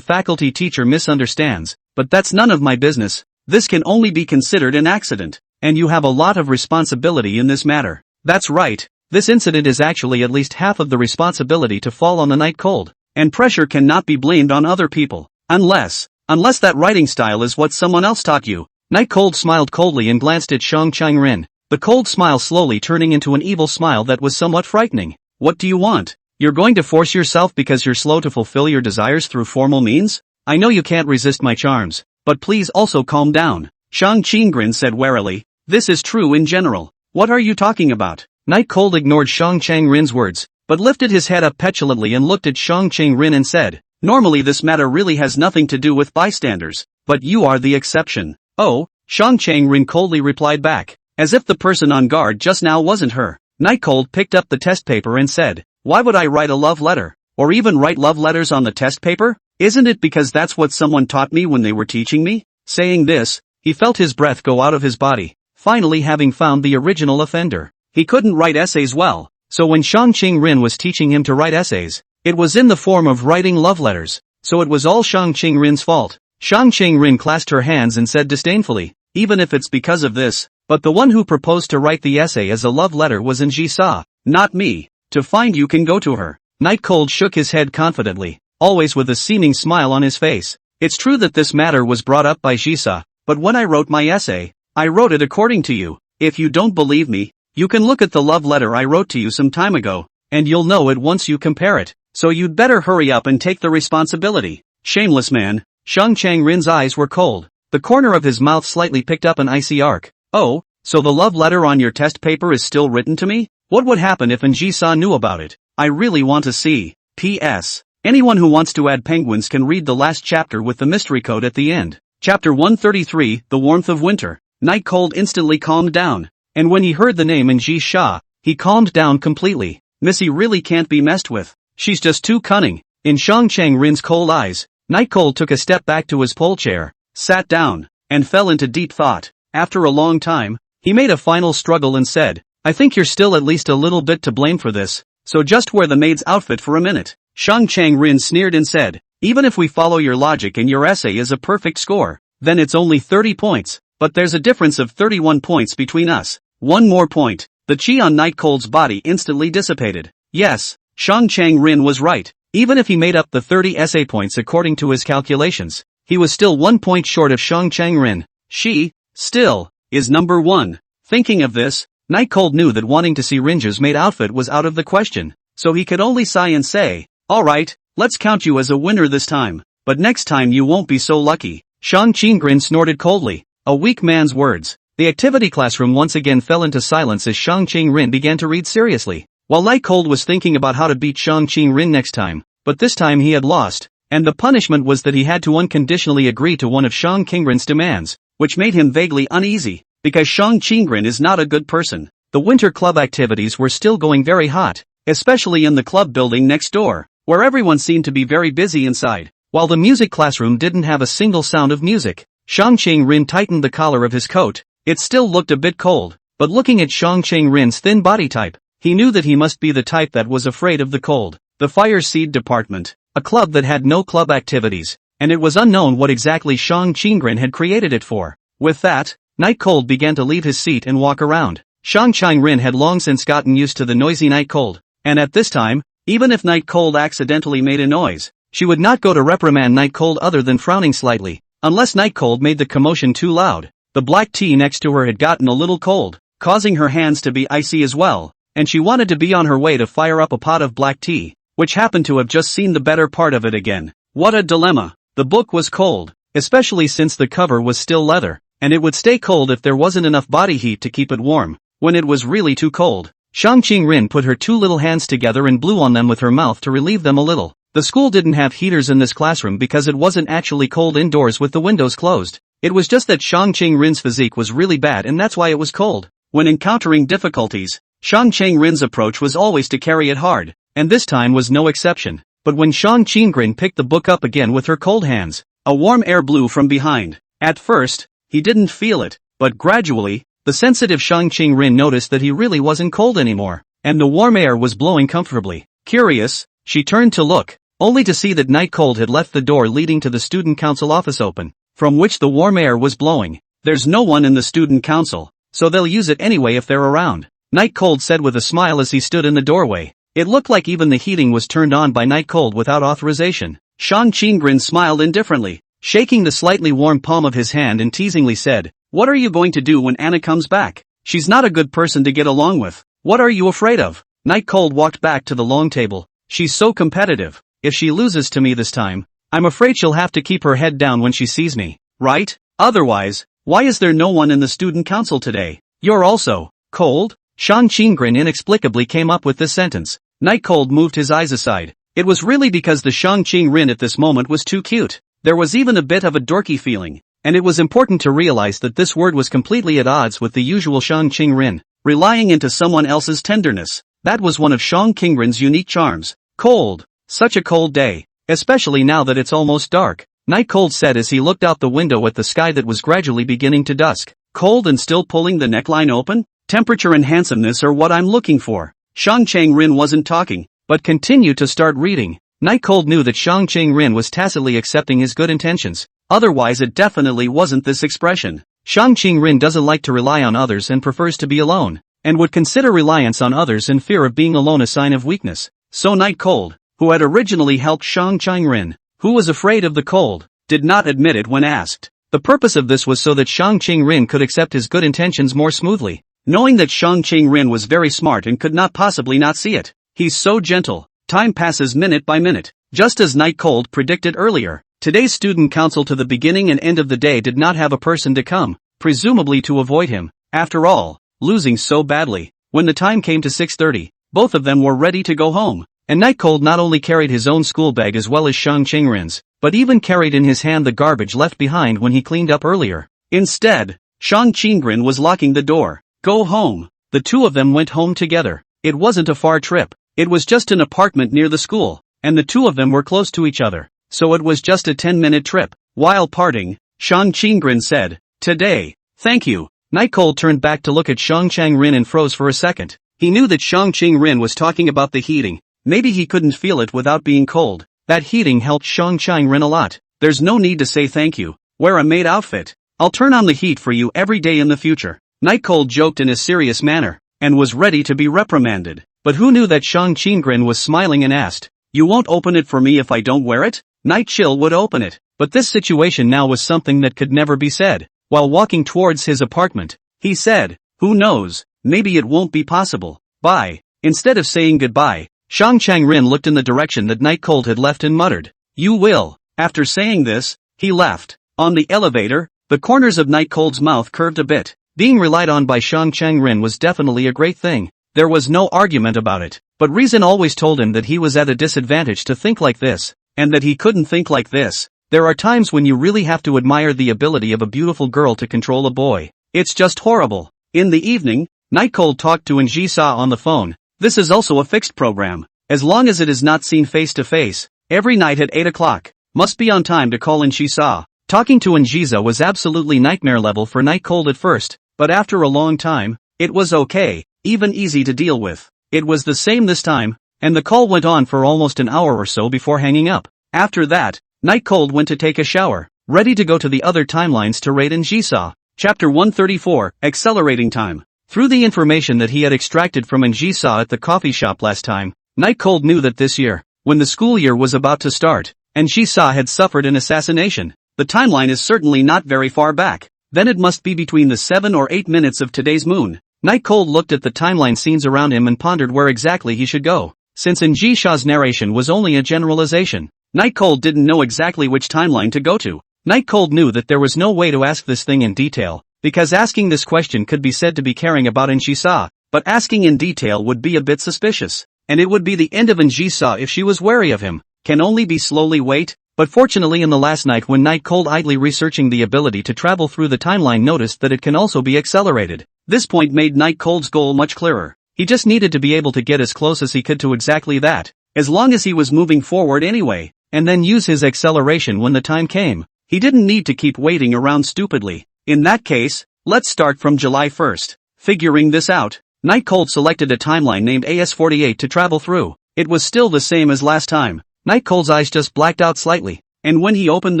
faculty teacher misunderstands, but that's none of my business. This can only be considered an accident, and you have a lot of responsibility in this matter. That's right, this incident is actually at least half of the responsibility to fall on the Night Cold, and pressure cannot be blamed on other people, unless that writing style is what someone else taught you. Night Cold smiled coldly and glanced at Shang Chang-rin, the cold smile slowly turning into an evil smile that was somewhat frightening. What do you want? You're going to force yourself because you're slow to fulfill your desires through formal means? I know you can't resist my charms, but please also calm down. Shang Chang-rin said warily, this is true in general. What are you talking about? Night Cold ignored Shang Chang-rin's words, but lifted his head up petulantly and looked at Shang Chang-rin and said, normally this matter really has nothing to do with bystanders, but you are the exception. Oh, Shang Chang-rin coldly replied back, as if the person on guard just now wasn't her. Night Cold picked up the test paper and said, why would I write a love letter, or even write love letters on the test paper? Isn't it because that's what someone taught me when they were teaching me? Saying this, He felt his breath go out of his body, finally having found the original offender. He couldn't write essays well, so when Shang Qingren was teaching him to write essays, it was in the form of writing love letters, so it was all Shang Qingren's fault. Shang Qingren clasped her hands and said disdainfully, even if it's because of this, but the one who proposed to write the essay as a love letter was Ji-sa, not me. To find you can go to her. Night Cold shook his head confidently, always with a seeming smile on his face. It's true that this matter was brought up by Ji-sa, but when I wrote my essay, I wrote it according to you. If you don't believe me, you can look at the love letter I wrote to you some time ago, and you'll know it once you compare it, so you'd better hurry up and take the responsibility. Shameless man. Shang Qingren's eyes were cold. The corner of his mouth slightly picked up an icy arc. Oh, so the love letter on your test paper is still written to me? What would happen if Ji-sa knew about it? I really want to see. P.S. Anyone who wants to add penguins can read the last chapter with the mystery code at the end. Chapter 133, The Warmth of Winter. Night Cold instantly calmed down, and when he heard the name Ji-sa, he calmed down completely. Missy really can't be messed with. She's just too cunning. In Shang Qingren's cold eyes, Night Cold took a step back to his pole chair, sat down, and fell into deep thought. After a long time, he made a final struggle and said, I think you're still at least a little bit to blame for this, so just wear the maid's outfit for a minute. Shang Qingren sneered and said, even if we follow your logic and your essay is a perfect score, then it's only 30 points, but there's a difference of 31 points between us. One more point. The chi on Night Cold's body instantly dissipated. Yes, Shang Qingren was right. Even if he made up the 30 essay points according to his calculations, he was still 1 point short of Shang Qingren. She, still, is number 1. Thinking of this, Night Cold knew that wanting to see Rinja's maid outfit was out of the question, so he could only sigh and say, alright, let's count you as a winner this time, but next time you won't be so lucky. Shang Qingren snorted coldly. A weak man's words. The activity classroom once again fell into silence as Shang Qingren began to read seriously, while Night Cold was thinking about how to beat Shang Qingren next time, but this time he had lost, and the punishment was that he had to unconditionally agree to one of Shang Qingren's demands, which made him vaguely uneasy, because Shang Qingren is not a good person. The winter club activities were still going very hot, especially in the club building next door, where everyone seemed to be very busy inside. While the music classroom didn't have a single sound of music, Shang Qingren tightened the collar of his coat. It still looked a bit cold, but looking at Shang Qingren's thin body type, he knew that he must be the type that was afraid of the cold. The Fire Seed Department, a club that had no club activities, and it was unknown what exactly Shang Qingren had created it for. With that, Night Cold began to leave his seat and walk around. Shang Qingren had long since gotten used to the noisy Night Cold, and at this time, even if Night Cold accidentally made a noise, she would not go to reprimand Night Cold other than frowning slightly, unless Night Cold made the commotion too loud. The black tea next to her had gotten a little cold, causing her hands to be icy as well, and she wanted to be on her way to fire up a pot of black tea, which happened to have just seen the better part of it again. What a dilemma. The book was cold, especially since the cover was still leather, and it would stay cold if there wasn't enough body heat to keep it warm. When it was really too cold, Shang Qingren put her two little hands together and blew on them with her mouth to relieve them a little. The school didn't have heaters in this classroom because it wasn't actually cold indoors with the windows closed. It was just that Shang Qingren's physique was really bad and that's why it was cold. When encountering difficulties, Shang Qingren's approach was always to carry it hard, and this time was no exception. But when Shang Qingren picked the book up again with her cold hands, a warm air blew from behind. At first, he didn't feel it, but gradually, the sensitive Shang Qingren noticed that he really wasn't cold anymore, and the warm air was blowing comfortably. Curious, she turned to look, only to see that Night Cold had left the door leading to the student council office open, from which the warm air was blowing. There's no one in the student council, so they'll use it anyway if they're around, Night Cold said with a smile as he stood in the doorway. It looked like even the heating was turned on by Night Cold without authorization. Shang Qingren smiled indifferently, shaking the slightly warm palm of his hand and teasingly said, "What are you going to do when Anna comes back? She's not a good person to get along with. What are you afraid of?" Night Cold walked back to the long table. "She's so competitive. If she loses to me this time, I'm afraid she'll have to keep her head down when she sees me, right? Otherwise, why is there no one in the student council today? You're also cold?" Shang Qingren inexplicably came up with this sentence. Night Cold moved his eyes aside. It was really because the Shang Qingren at this moment was too cute. There was even a bit of a dorky feeling, and it was important to realize that this word was completely at odds with the usual Shang Qingren, relying into someone else's tenderness. That was one of Shang Qingren's unique charms. Cold. Such a cold day, especially now that it's almost dark. Night Cold said as he looked out the window at the sky that was gradually beginning to dusk. Cold and still pulling the neckline open? Temperature and handsomeness are what I'm looking for. Shang Chang-rin wasn't talking, but continued to start reading. Night Cold knew that Shang Chang-rin was tacitly accepting his good intentions, otherwise it definitely wasn't this expression. Shang Chang-rin doesn't like to rely on others and prefers to be alone, and would consider reliance on others and fear of being alone a sign of weakness. So Night Cold, who had originally helped Shang Chang-rin, who was afraid of the cold, did not admit it when asked. The purpose of this was so that Shang Chang-rin could accept his good intentions more smoothly. Knowing that Shang Chang-rin was very smart and could not possibly not see it. He's so gentle. Time passes minute by minute. Just as Night Cold predicted earlier, today's student council to the beginning and end of the day did not have a person to come, presumably to avoid him. After all, losing so badly. When the time came to 6:30, both of them were ready to go home. And Night Cold not only carried his own school bag as well as Shang Chang-rin's, but even carried in his hand the garbage left behind when he cleaned up earlier. Instead, Shang Chang-rin was locking the door. Go home. The two of them went home together. It wasn't a far trip. It was just an apartment near the school, and the two of them were close to each other, so it was just a 10-minute trip. While parting, Shang Chang-rin said, "Today, thank you." Night Cold turned back to look at Shang Chang-rin and froze for a second. He knew that Shang Chang-rin was talking about the heating. Maybe he couldn't feel it without being cold. That heating helped Shang Chang-rin a lot. There's no need to say thank you. Wear a maid outfit. I'll turn on the heat for you every day in the future. Night Cold joked in a serious manner, and was ready to be reprimanded. But who knew that Shang Chang-rin was smiling and asked, "You won't open it for me if I don't wear it?" Night Chill would open it, but this situation now was something that could never be said. While walking towards his apartment, he said, "Who knows, maybe it won't be possible. Bye." Instead of saying goodbye, Shang Chang-rin looked in the direction that Night Cold had left and muttered, "You will." After saying this, he left. On the elevator, the corners of Night Cold's mouth curved a bit. Being relied on by Shang Chang-rin was definitely a great thing. There was no argument about it. But reason always told him that he was at a disadvantage to think like this, and that he couldn't think like this. There are times when you really have to admire the ability of a beautiful girl to control a boy. It's just horrible. In the evening, Night Cold talked to Njisa on the phone. This is also a fixed program. As long as it is not seen face to face, every night at 8 o'clock, must be on time to call Njisa. Talking to Njisa was absolutely nightmare level for Night Cold at first. But after a long time, it was okay, even easy to deal with. It was the same this time, and the call went on for almost an hour or so before hanging up. After that, Night Cold went to take a shower, ready to go to the other timelines to raid Njisa. Chapter 134, Accelerating Time. Through the information that he had extracted from Njisa at the coffee shop last time, Night Cold knew that this year, when the school year was about to start, Njisa had suffered an assassination. The timeline is certainly not very far back. Then it must be between the 7 or 8 minutes of today's moon. Night Cold looked at the timeline scenes around him and pondered where exactly he should go. Since Njisha's narration was only a generalization, Night Cold didn't know exactly which timeline to go to. Night Cold knew that there was no way to ask this thing in detail, because asking this question could be said to be caring about Njisa, but asking in detail would be a bit suspicious, and it would be the end of Njisa if she was wary of him. Can only be slowly wait. But fortunately in the last night when Night Cold idly researching the ability to travel through the timeline noticed that it can also be accelerated. This point made Night Cold's goal much clearer. He just needed to be able to get as close as he could to exactly that, as long as he was moving forward anyway, and then use his acceleration when the time came. He didn't need to keep waiting around stupidly. In that case, let's start from July 1st. Figuring this out, Night Cold selected a timeline named AS48 to travel through. It was still the same as last time. Night Cold's eyes just blacked out slightly, and when he opened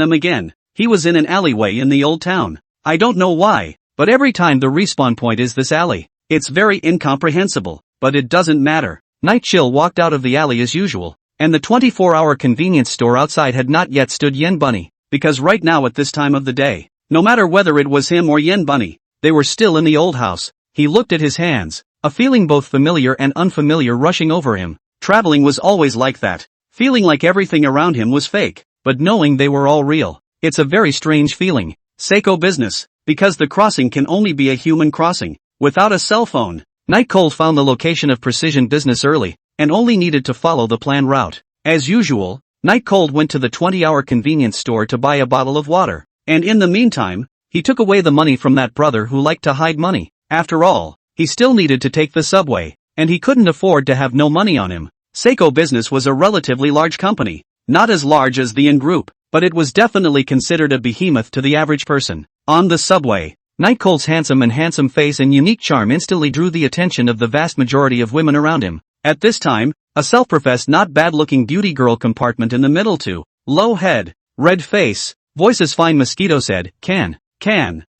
them again, he was in an alleyway in the old town. I don't know why, but every time the respawn point is this alley. It's very incomprehensible, but it doesn't matter. Night Chill walked out of the alley as usual, and the 24-hour convenience store outside had not yet stood Yen Bunny, because right now at this time of the day, no matter whether it was him or Yen Bunny, they were still in the old house. He looked at his hands, a feeling both familiar and unfamiliar rushing over him. Traveling was always like that. Feeling like everything around him was fake, but knowing they were all real. It's a very strange feeling. Seiko business, because the crossing can only be a human crossing, without a cell phone. Night Cold found the location of Precision Business early, and only needed to follow the planned route. As usual, Night Cold went to the 20-hour convenience store to buy a bottle of water, and in the meantime, he took away the money from that brother who liked to hide money. After all, he still needed to take the subway, and he couldn't afford to have no money on him. Seiko Business was a relatively large company, not as large as the In Group, but it was definitely considered a behemoth to the average person. On the subway, Nightcold's handsome face and unique charm instantly drew the attention of the vast majority of women around him. At this time, a self-professed not bad-looking beauty girl compartment in the middle too. Low head, red face, voice as fine mosquito said, Can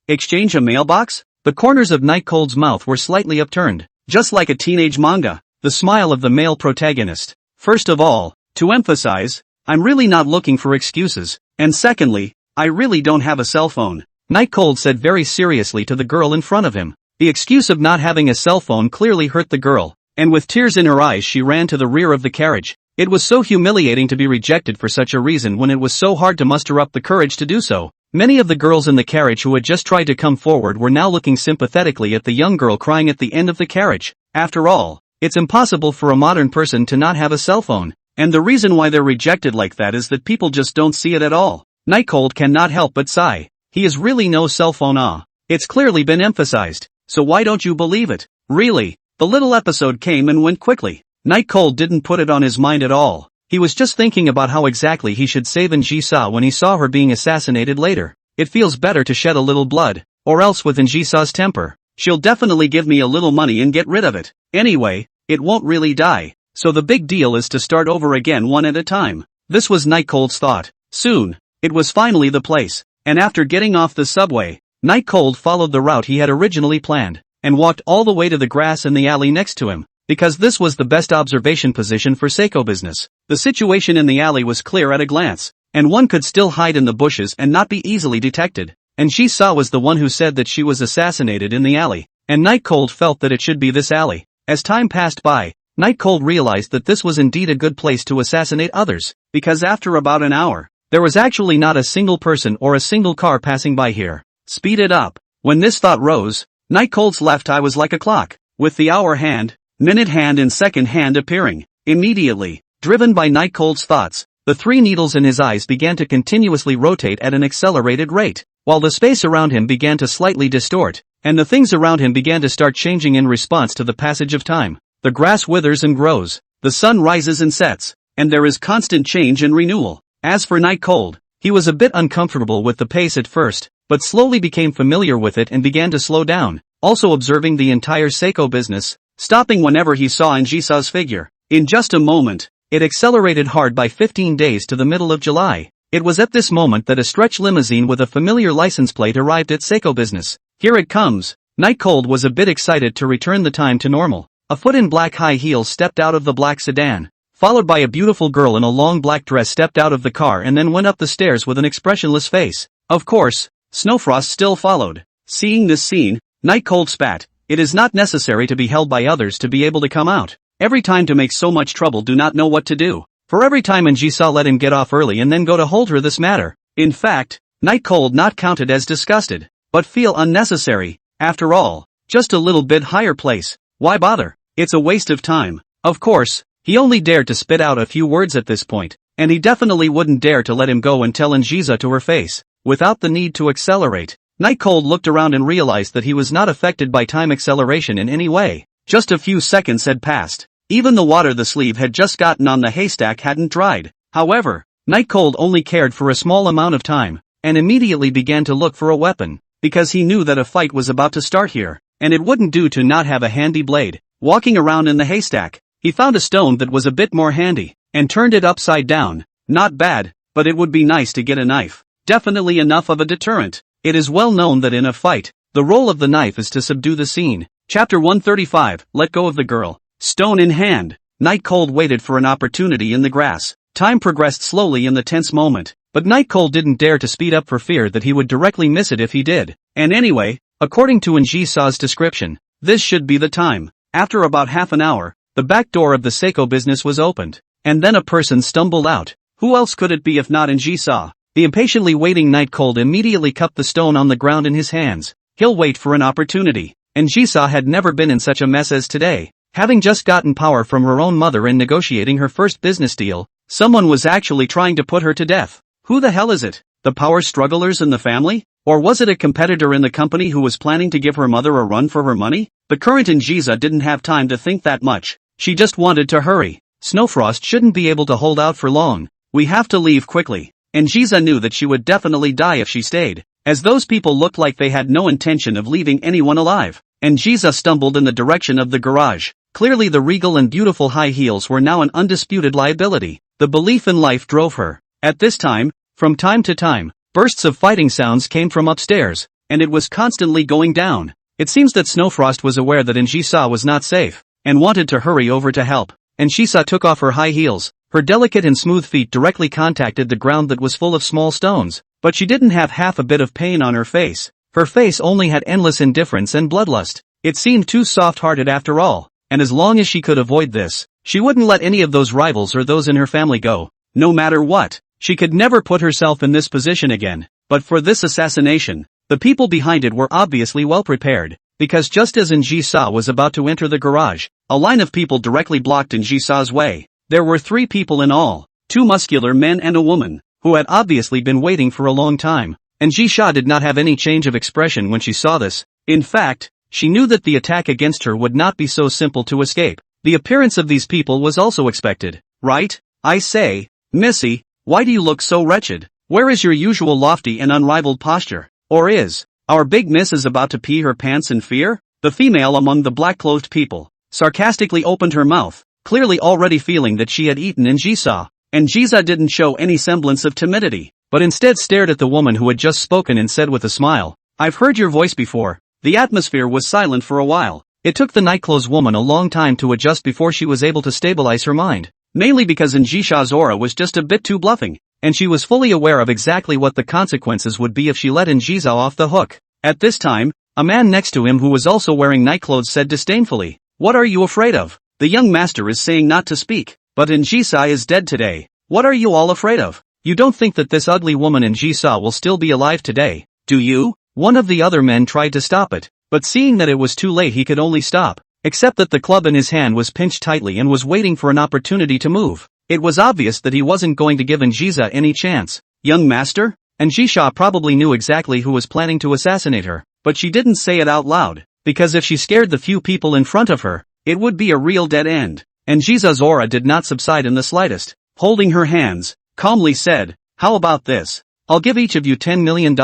exchange a mailbox? The corners of Nightcold's mouth were slightly upturned, just like a teenage manga, the smile of the male protagonist. First of all, to emphasize, I'm really not looking for excuses, and secondly, I really don't have a cell phone. Nightcold said very seriously to the girl in front of him. The excuse of not having a cell phone clearly hurt the girl, and with tears in her eyes she ran to the rear of the carriage. It was so humiliating to be rejected for such a reason when it was so hard to muster up the courage to do so. Many of the girls in the carriage who had just tried to come forward were now looking sympathetically at the young girl crying at the end of the carriage. After all, it's impossible for a modern person to not have a cell phone, and the reason why they're rejected like that is that people just don't see it at all. Nightcold cannot help but sigh. He is really no cell phone. It's clearly been emphasized, so why don't you believe it? Really, the little episode came and went quickly. Nightcold didn't put it on his mind at all. He was just thinking about how exactly he should save Njisa when he saw her being assassinated later. It feels better to shed a little blood, or else with Njisa's temper, she'll definitely give me a little money and get rid of it. Anyway, it won't really die, so the big deal is to start over again one at a time. This was Nightcold's thought. Soon, it was finally the place, and after getting off the subway, Nightcold followed the route he had originally planned, and walked all the way to the grass in the alley next to him. Because this was the best observation position for Seiko business. The situation in the alley was clear at a glance, and one could still hide in the bushes and not be easily detected. And Njisa was the one who said that she was assassinated in the alley, and Nightcold felt that it should be this alley. As time passed by, Nightcold realized that this was indeed a good place to assassinate others, because after about an hour, there was actually not a single person or a single car passing by here. Speed it up. When this thought rose, Nightcold's left eye was like a clock, with the hour hand, minute hand and second hand appearing. Immediately, driven by Nightcold's thoughts, the three needles in his eyes began to continuously rotate at an accelerated rate, while the space around him began to slightly distort, and the things around him began to start changing in response to the passage of time. The grass withers and grows, the sun rises and sets, and there is constant change and renewal. As for Nightcold, he was a bit uncomfortable with the pace at first, but slowly became familiar with it and began to slow down, also observing the entire Seiko business, stopping whenever he saw Njisa's figure. In just a moment, it accelerated hard by 15 days to the middle of July. It was at this moment that a stretch limousine with a familiar license plate arrived at Seiko business. Here it comes. Nightcold was a bit excited to return the time to normal. A foot in black high heels stepped out of the black sedan, followed by a beautiful girl in a long black dress stepped out of the car and then went up the stairs with an expressionless face. Of course, Snowfrost still followed. Seeing this scene, Nightcold spat. It is not necessary to be held by others to be able to come out. Every time to make so much trouble do not know what to do. For every time Njisa let him get off early and then go to hold her this matter. In fact, Nightcold not counted as disgusted, but feel unnecessary. After all, just a little bit higher place. Why bother? It's a waste of time. Of course, he only dared to spit out a few words at this point, and he definitely wouldn't dare to let him go and tell Njisa to her face, without the need to accelerate. Nightcold looked around and realized that he was not affected by time acceleration in any way. Just a few seconds had passed. Even the water the sleeve had just gotten on the haystack hadn't dried. However, Nightcold only cared for a small amount of time, and immediately began to look for a weapon, because he knew that a fight was about to start here, and it wouldn't do to not have a handy blade. Walking around in the haystack, he found a stone that was a bit more handy, and turned it upside down. Not bad, but it would be nice to get a knife. Definitely enough of a deterrent. It is well known that in a fight, the role of the knife is to subdue the scene. Chapter 135, Let Go of the Girl. Stone in hand, Nightcold waited for an opportunity in the grass. Time progressed slowly in the tense moment, but Nightcold didn't dare to speed up for fear that he would directly miss it if he did. And anyway, according to Njisa's description, this should be the time. After about half an hour, the back door of the Seiko business was opened, and then a person stumbled out. Who else could it be if not Njisa? The impatiently waiting Nightcold immediately cupped the stone on the ground in his hands. He'll wait for an opportunity. Njisa had never been in such a mess as today. Having just gotten power from her own mother and negotiating her first business deal, someone was actually trying to put her to death. Who the hell is it? The power strugglers in the family? Or was it a competitor in the company who was planning to give her mother a run for her money? The current Njisa didn't have time to think that much. She just wanted to hurry. Snowfrost shouldn't be able to hold out for long. We have to leave quickly. and Jiza knew that she would definitely die if she stayed, as those people looked like they had no intention of leaving anyone alive, and Jiza stumbled in the direction of the garage. Clearly the regal and beautiful high heels were now an undisputed liability. The belief in life drove her. At this time, from time to time, bursts of fighting sounds came from upstairs, and it was constantly going down. It seems that Snowfrost was aware that Njisa was not safe, and wanted to hurry over to help. Njisa took off her high heels. Her delicate and smooth feet directly contacted the ground that was full of small stones, but she didn't have half a bit of pain on her face. Her face only had endless indifference and bloodlust. It seemed too soft-hearted after all, and as long as she could avoid this, she wouldn't let any of those rivals or those in her family go. No matter what, she could never put herself in this position again. But for this assassination, the people behind it were obviously well prepared, because just as Njisa was about to enter the garage, a line of people directly blocked Njisa's way. There were 3 people in all, 2 muscular men and a woman, who had obviously been waiting for a long time. Njisa did not have any change of expression when she saw this. In fact, she knew that the attack against her would not be so simple to escape. The appearance of these people was also expected, right? I say, Missy, why do you look so wretched? Where is your usual lofty and unrivaled posture? Or is our big miss is about to pee her pants in fear? The female among the black-clothed people sarcastically opened her mouth, clearly already feeling that she had eaten Njisa. Njisa didn't show any semblance of timidity, but instead stared at the woman who had just spoken and said with a smile, I've heard your voice before. The atmosphere was silent for a while. It took the nightclothes woman a long time to adjust before she was able to stabilize her mind, mainly because Njisha's aura was just a bit too bluffing, and she was fully aware of exactly what the consequences would be if she let Njisa off the hook. At this time, a man next to him who was also wearing nightclothes said disdainfully, What are you afraid of? The young master is saying not to speak, but Njisa is dead today. What are you all afraid of? You don't think that this ugly woman Njisa will still be alive today, do you? One of the other men tried to stop it, but seeing that it was too late he could only stop, except that the club in his hand was pinched tightly and was waiting for an opportunity to move. It was obvious that he wasn't going to give Njisa any chance. Young master? Njisa probably knew exactly who was planning to assassinate her, but she didn't say it out loud, because if she scared the few people in front of her, it would be a real dead end. Njisa's aura did not subside in the slightest. Holding her hands, calmly said, How about this? I'll give each of you $10 million,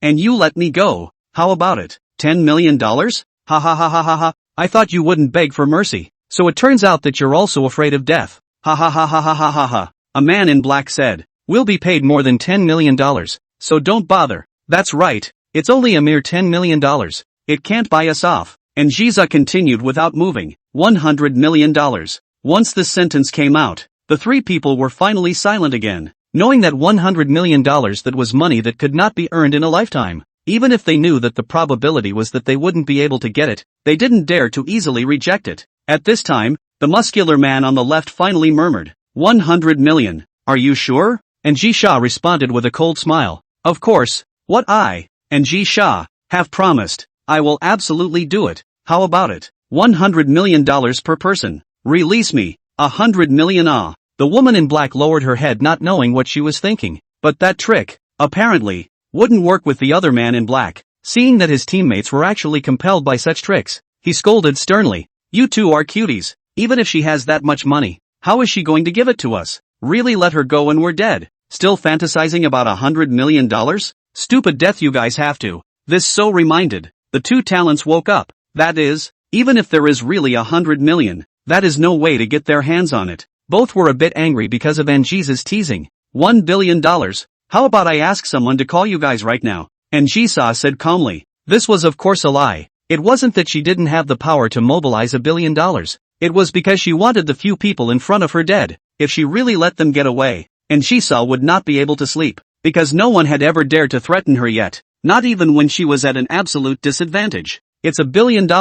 and you let me go. How about it? $10 million? Ha ha ha ha ha ha. I thought you wouldn't beg for mercy. So it turns out that you're also afraid of death. Ha ha ha ha ha ha ha ha. A man in black said, We'll be paid more than $10 million, so don't bother. That's right, it's only a mere $10 million. It can't buy us off. And Njisa continued without moving. $100 million. Once this sentence came out, the 3 people were finally silent again, knowing that $100 million that was money that could not be earned in a lifetime. Even if they knew that the probability was that they wouldn't be able to get it, they didn't dare to easily reject it. At this time, the muscular man on the left finally murmured, 100 million, are you sure? And Njisa responded with a cold smile, Of course, what I, and Njisa, have promised, I will absolutely do it. How about it? $100 million per person. Release me. 100 million. Ah. The woman in black lowered her head not knowing what she was thinking. But that trick, apparently, wouldn't work with the other man in black. Seeing that his teammates were actually compelled by such tricks, he scolded sternly, You two are cuties. Even if she has that much money, how is she going to give it to us? Really let her go and we're dead. Still fantasizing about $100 million? Stupid death you guys have to. This so reminded. The 2 talents woke up. That is, even if there is really 100 million, that is no way to get their hands on it. Both were a bit angry because of Njisa's teasing. $1 billion? How about I ask someone to call you guys right now? Njisa said calmly. This was of course a lie. It wasn't that she didn't have the power to mobilize $1 billion. It was because she wanted the few people in front of her dead. If she really let them get away, Njisa would not be able to sleep, because no one had ever dared to threaten her yet, not even when she was at an absolute disadvantage. It's $1 billion,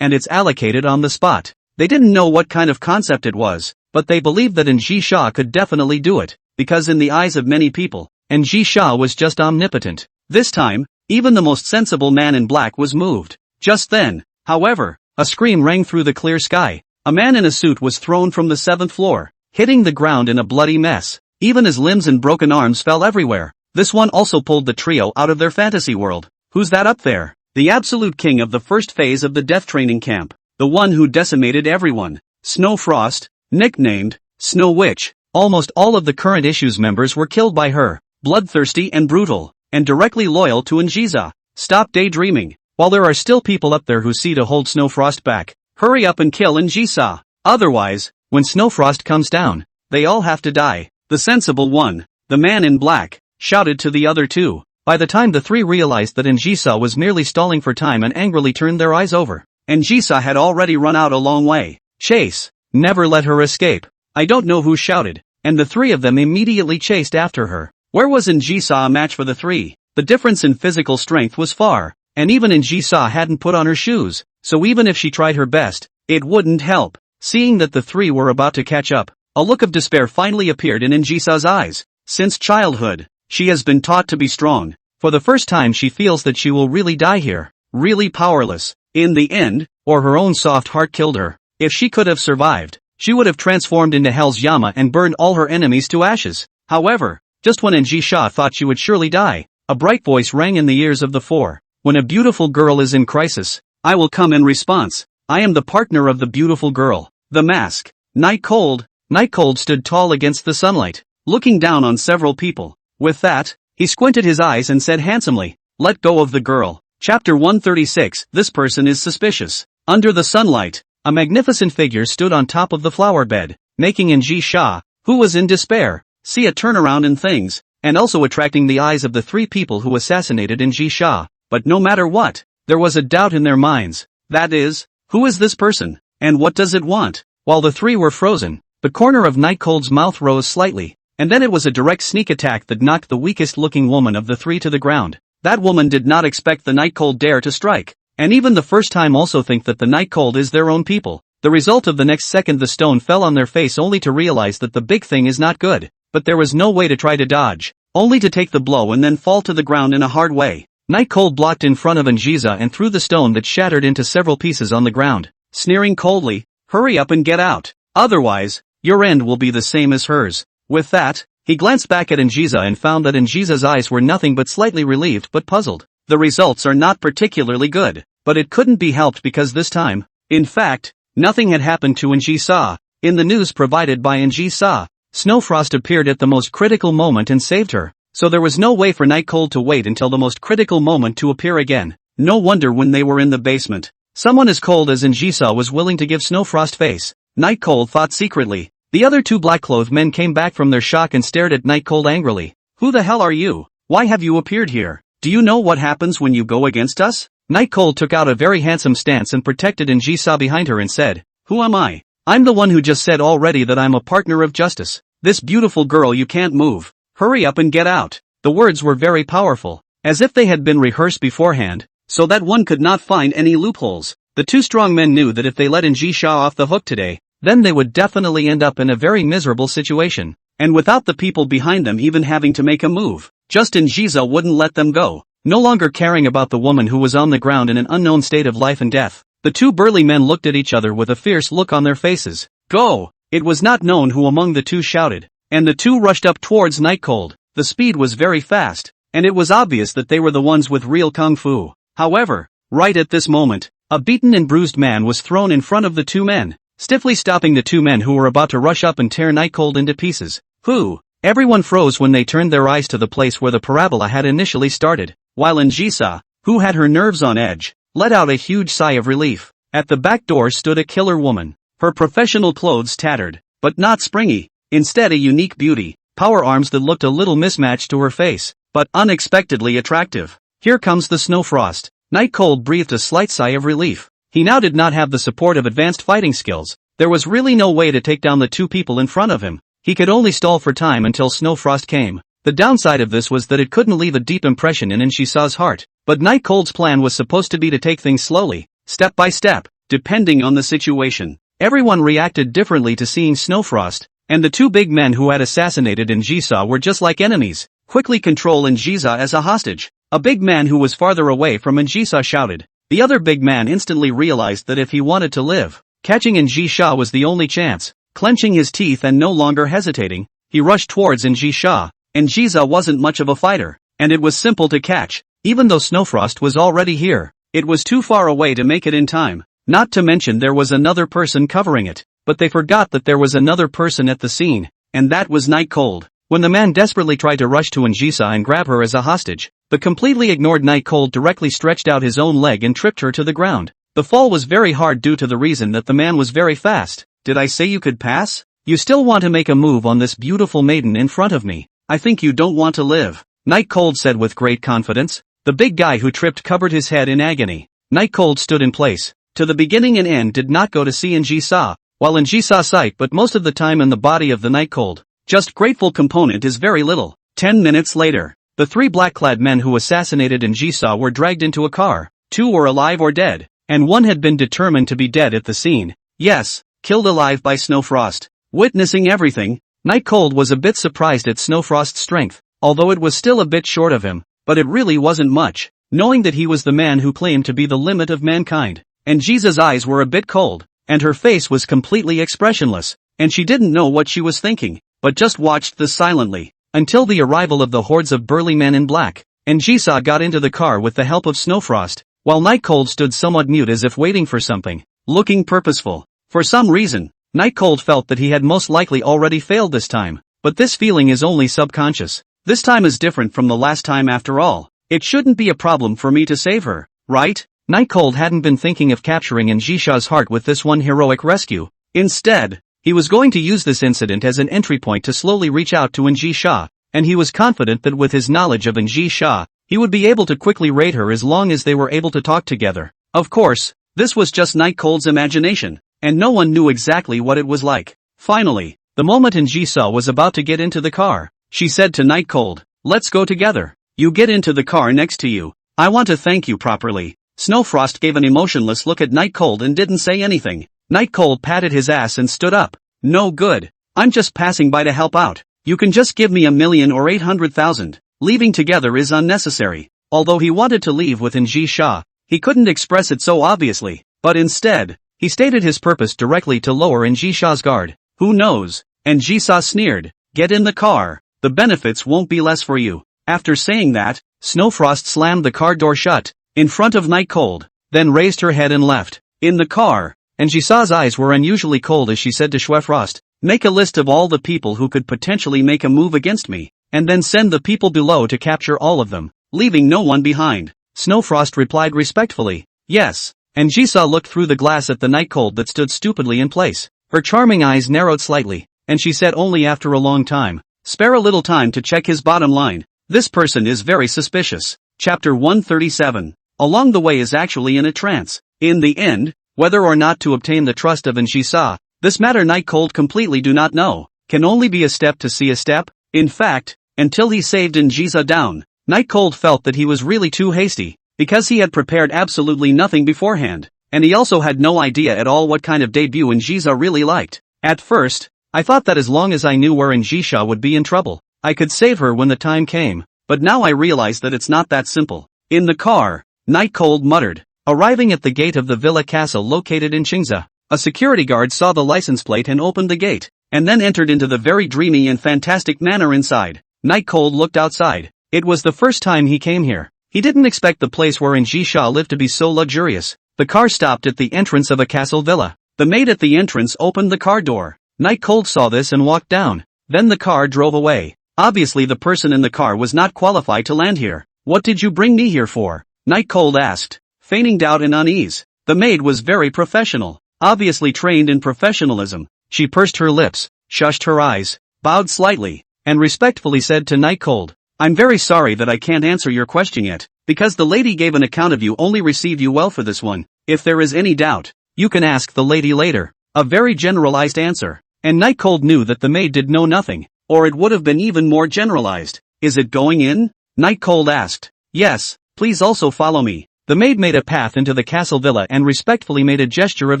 and it's allocated on the spot. They didn't know what kind of concept it was, but they believed that Njisa could definitely do it, because in the eyes of many people, Njisa was just omnipotent. This time, even the most sensible man in black was moved. Just then, however, a scream rang through the clear sky. A man in a suit was thrown from the 7th floor, hitting the ground in a bloody mess. Even his limbs and broken arms fell everywhere. This one also pulled the trio out of their fantasy world. Who's that up there? The absolute king of the first phase of the death training camp. The one who decimated everyone. Snowfrost, nicknamed Snow Witch. Almost all of the current issue's members were killed by her. bloodthirsty and brutal, and directly loyal to Anjisa. Stop daydreaming. While there are still people up there who see to hold Snowfrost back, hurry up and kill Anjisa. Otherwise, when Snowfrost comes down, they all have to die. The sensible one, the man in black, shouted to the other two. By the time the three realized that Anjisa was merely stalling for time and angrily turned their eyes over, Anjisa had already run out a long way. Chase. Never let her escape. I don't know who shouted, and the three of them immediately chased after her. Where was Anjisa a match for the three? The difference in physical strength was far, and even Anjisa hadn't put on her shoes, so even if she tried her best, it wouldn't help. Seeing that the three were about to catch up, a look of despair finally appeared in Anjisa's eyes. Since childhood, she has been taught to be strong. For the first time she feels that she will really die here, really powerless, in the end, or her own soft heart killed her. If she could have survived, she would have transformed into Hell's Yama and burned all her enemies to ashes. However, just when Anjisa thought she would surely die, a bright voice rang in the ears of the four. When a beautiful girl is in crisis, I will come in response. I am the partner of the beautiful girl. The mask. Night Cold. Night Cold stood tall against the sunlight, looking down on several people. With that, he squinted his eyes and said handsomely, "Let go of the girl." Chapter 136. This person is suspicious. Under the sunlight, a magnificent figure stood on top of the flower bed, making Anjisa, who was in despair, see a turnaround in things, and also attracting the eyes of the three people who assassinated Anjisa. But no matter what, there was a doubt in their minds. That is, who is this person, and what does it want? While the three were frozen, the corner of Night Cold's mouth rose slightly, and then it was a direct sneak attack that knocked the weakest-looking woman of the three to the ground. That woman did not expect the Night Cold dare to strike, and even the first time also think that the Night Cold is their own people. The result of the next second the stone fell on their face only to realize that the big thing is not good, but there was no way to try to dodge, only to take the blow and then fall to the ground in a hard way. Night Cold blocked in front of Anjisa and threw the stone that shattered into several pieces on the ground, sneering coldly, "Hurry up and get out, otherwise, your end will be the same as hers." With that, he glanced back at Anjisa and found that Anjisa's eyes were nothing but slightly relieved but puzzled. The results are not particularly good, but it couldn't be helped because this time, in fact, nothing had happened to Anjisa. In the news provided by Anjisa, Snowfrost appeared at the most critical moment and saved her, so there was no way for Night Cold to wait until the most critical moment to appear again. No wonder when they were in the basement, someone as cold as Anjisa was willing to give Snowfrost face. Night Cold thought secretly. The other two black-clothed men came back from their shock and stared at Night Cold angrily. "Who the hell are you? Why have you appeared here? Do you know what happens when you go against us?" Night Cold took out a very handsome stance and protected Anjisa behind her and said, "Who am I? I'm the one who just said already that I'm a partner of justice. This beautiful girl you can't move. Hurry up and get out." The words were very powerful, as if they had been rehearsed beforehand, so that one could not find any loopholes. The two strong men knew that if they let Anjisa off the hook today, then they would definitely end up in a very miserable situation, and without the people behind them even having to make a move, just Anjisa wouldn't let them go. No longer caring about the woman who was on the ground in an unknown state of life and death, the two burly men looked at each other with a fierce look on their faces. "Go!" It was not known who among the two shouted, and the two rushed up towards Night Cold. The speed was very fast, and it was obvious that they were the ones with real kung fu. However, right at this moment, a beaten and bruised man was thrown in front of the two men, stiffly stopping the two men who were about to rush up and tear Night Cold into pieces. "Who?" Everyone froze when they turned their eyes to the place where the parabola had initially started, while Anjisa, who had her nerves on edge, let out a huge sigh of relief. At the back door stood a killer woman, her professional clothes tattered, but not springy, instead a unique beauty, power arms that looked a little mismatched to her face, but unexpectedly attractive. "Here comes the Snowfrost." Night Cold breathed a slight sigh of relief. He now did not have the support of advanced fighting skills. There was really no way to take down the two people in front of him. He could only stall for time until Snowfrost came. The downside of this was that it couldn't leave a deep impression in Anjisa's heart, but Night Cold's plan was supposed to be to take things slowly, step by step, depending on the situation. Everyone reacted differently to seeing Snowfrost, and the two big men who had assassinated Anjisa were just like enemies. "Quickly control Anjisa as a hostage." A big man who was farther away from Anjisa shouted. The other big man instantly realized that if he wanted to live, catching Anjisa was the only chance. Clenching his teeth and no longer hesitating, he rushed towards Anjisa. Anjisa wasn't much of a fighter, and it was simple to catch. Even though Snowfrost was already here, it was too far away to make it in time. Not to mention there was another person covering it, but they forgot that there was another person at the scene, and that was Night Cold. When the man desperately tried to rush to Njisa and grab her as a hostage, the completely ignored Night Cold directly stretched out his own leg and tripped her to the ground. The fall was very hard due to the reason that the man was very fast. Did I say you could pass? You still want to make a move on this beautiful maiden in front of me? I think you don't want to live, Night Cold said with great confidence. The big guy who tripped covered his head in agony. Night Cold stood in place. To the beginning and end did not go to see Njisa, while Njisa sight but most of the time in the body of the Night Cold. Just grateful component is very little. 10 minutes later, the three black-clad men who assassinated Njisa were dragged into a car. 2 were alive or dead, and 1 had been determined to be dead at the scene. Yes, killed alive by Snowfrost. Witnessing everything, Night Cold was a bit surprised at Snowfrost's strength, although it was still a bit short of him, but it really wasn't much, knowing that he was the man who claimed to be the limit of mankind. And Njisa's eyes were a bit cold, and her face was completely expressionless, and she didn't know what she was thinking, but just watched this silently, until the arrival of the hordes of burly men in black. Njisa got into the car with the help of Snowfrost, while Night Cold stood somewhat mute as if waiting for something, looking purposeful. For some reason, Night Cold felt that he had most likely already failed this time, but this feeling is only subconscious. This time is different from the last time after all. It shouldn't be a problem for me to save her, right? Night Cold hadn't been thinking of capturing Njisha's heart with this one heroic rescue. Instead, he was going to use this incident as an entry point to slowly reach out to Njisha, and he was confident that with his knowledge of Njisha, he would be able to quickly raid her as long as they were able to talk together. Of course, this was just Night Cold's imagination, and no one knew exactly what it was like. Finally, the moment Njisa was about to get into the car, she said to Night Cold, "Let's go together. You get into the car next to you. I want to thank you properly." Snowfrost gave an emotionless look at Night Cold and didn't say anything. Night Cold patted his ass and stood up. "No good. I'm just passing by to help out. You can just give me 1,000,000 or 800,000. Leaving together is unnecessary." Although he wanted to leave with Njisha, he couldn't express it so obviously, but instead, he stated his purpose directly to lower Njisha's guard. "Who knows?" Njisa sneered. "Get in the car. The benefits won't be less for you." After saying that, Snowfrost slammed the car door shut, in front of Night Cold, then raised her head and left. In the car, Njisa's eyes were unusually cold as she said to Schwefrost, "Make a list of all the people who could potentially make a move against me, and then send the people below to capture all of them, leaving no one behind." Snowfrost replied respectfully, "Yes." Njisa looked through the glass at the Night Cold that stood stupidly in place. Her charming eyes narrowed slightly, and she said only after a long time, "Spare a little time to check his bottom line. This person is very suspicious." Chapter 137. Along the way is actually in a trance. In the end, whether or not to obtain the trust of Njisa, this matter Night Cold completely do not know. Can only be a step to see a step. In fact, until he saved Njisa down, Night Cold felt that he was really too hasty, because he had prepared absolutely nothing beforehand, and he also had no idea at all what kind of debut Njisa really liked. At first, I thought that as long as I knew where Njisha would be in trouble, I could save her when the time came, but now I realize that it's not that simple. In the car, Night Cold muttered. Arriving at the gate of the villa castle located in Qingza, a security guard saw the license plate and opened the gate, and then entered into the very dreamy and fantastic manner inside. Night Cold looked outside. It was the first time he came here. He didn't expect the place where Njisha lived to be so luxurious. The car stopped at the entrance of a castle villa. The maid at the entrance opened the car door. Night Cold saw this and walked down. Then the car drove away. Obviously the person in the car was not qualified to land here. "What did you bring me here for?" Night Cold asked, feigning doubt and unease. The maid was very professional, obviously trained in professionalism. She pursed her lips, shushed her eyes, bowed slightly, and respectfully said to Night Cold, "I'm very sorry that I can't answer your question yet, because the lady gave an account of you only received you well for this one. If there is any doubt, you can ask the lady later." A very generalized answer, and Night Cold knew that the maid did know nothing, or it would have been even more generalized. "Is it going in?" Night Cold asked. "Yes, please also follow me." The maid made a path into the castle villa and respectfully made a gesture of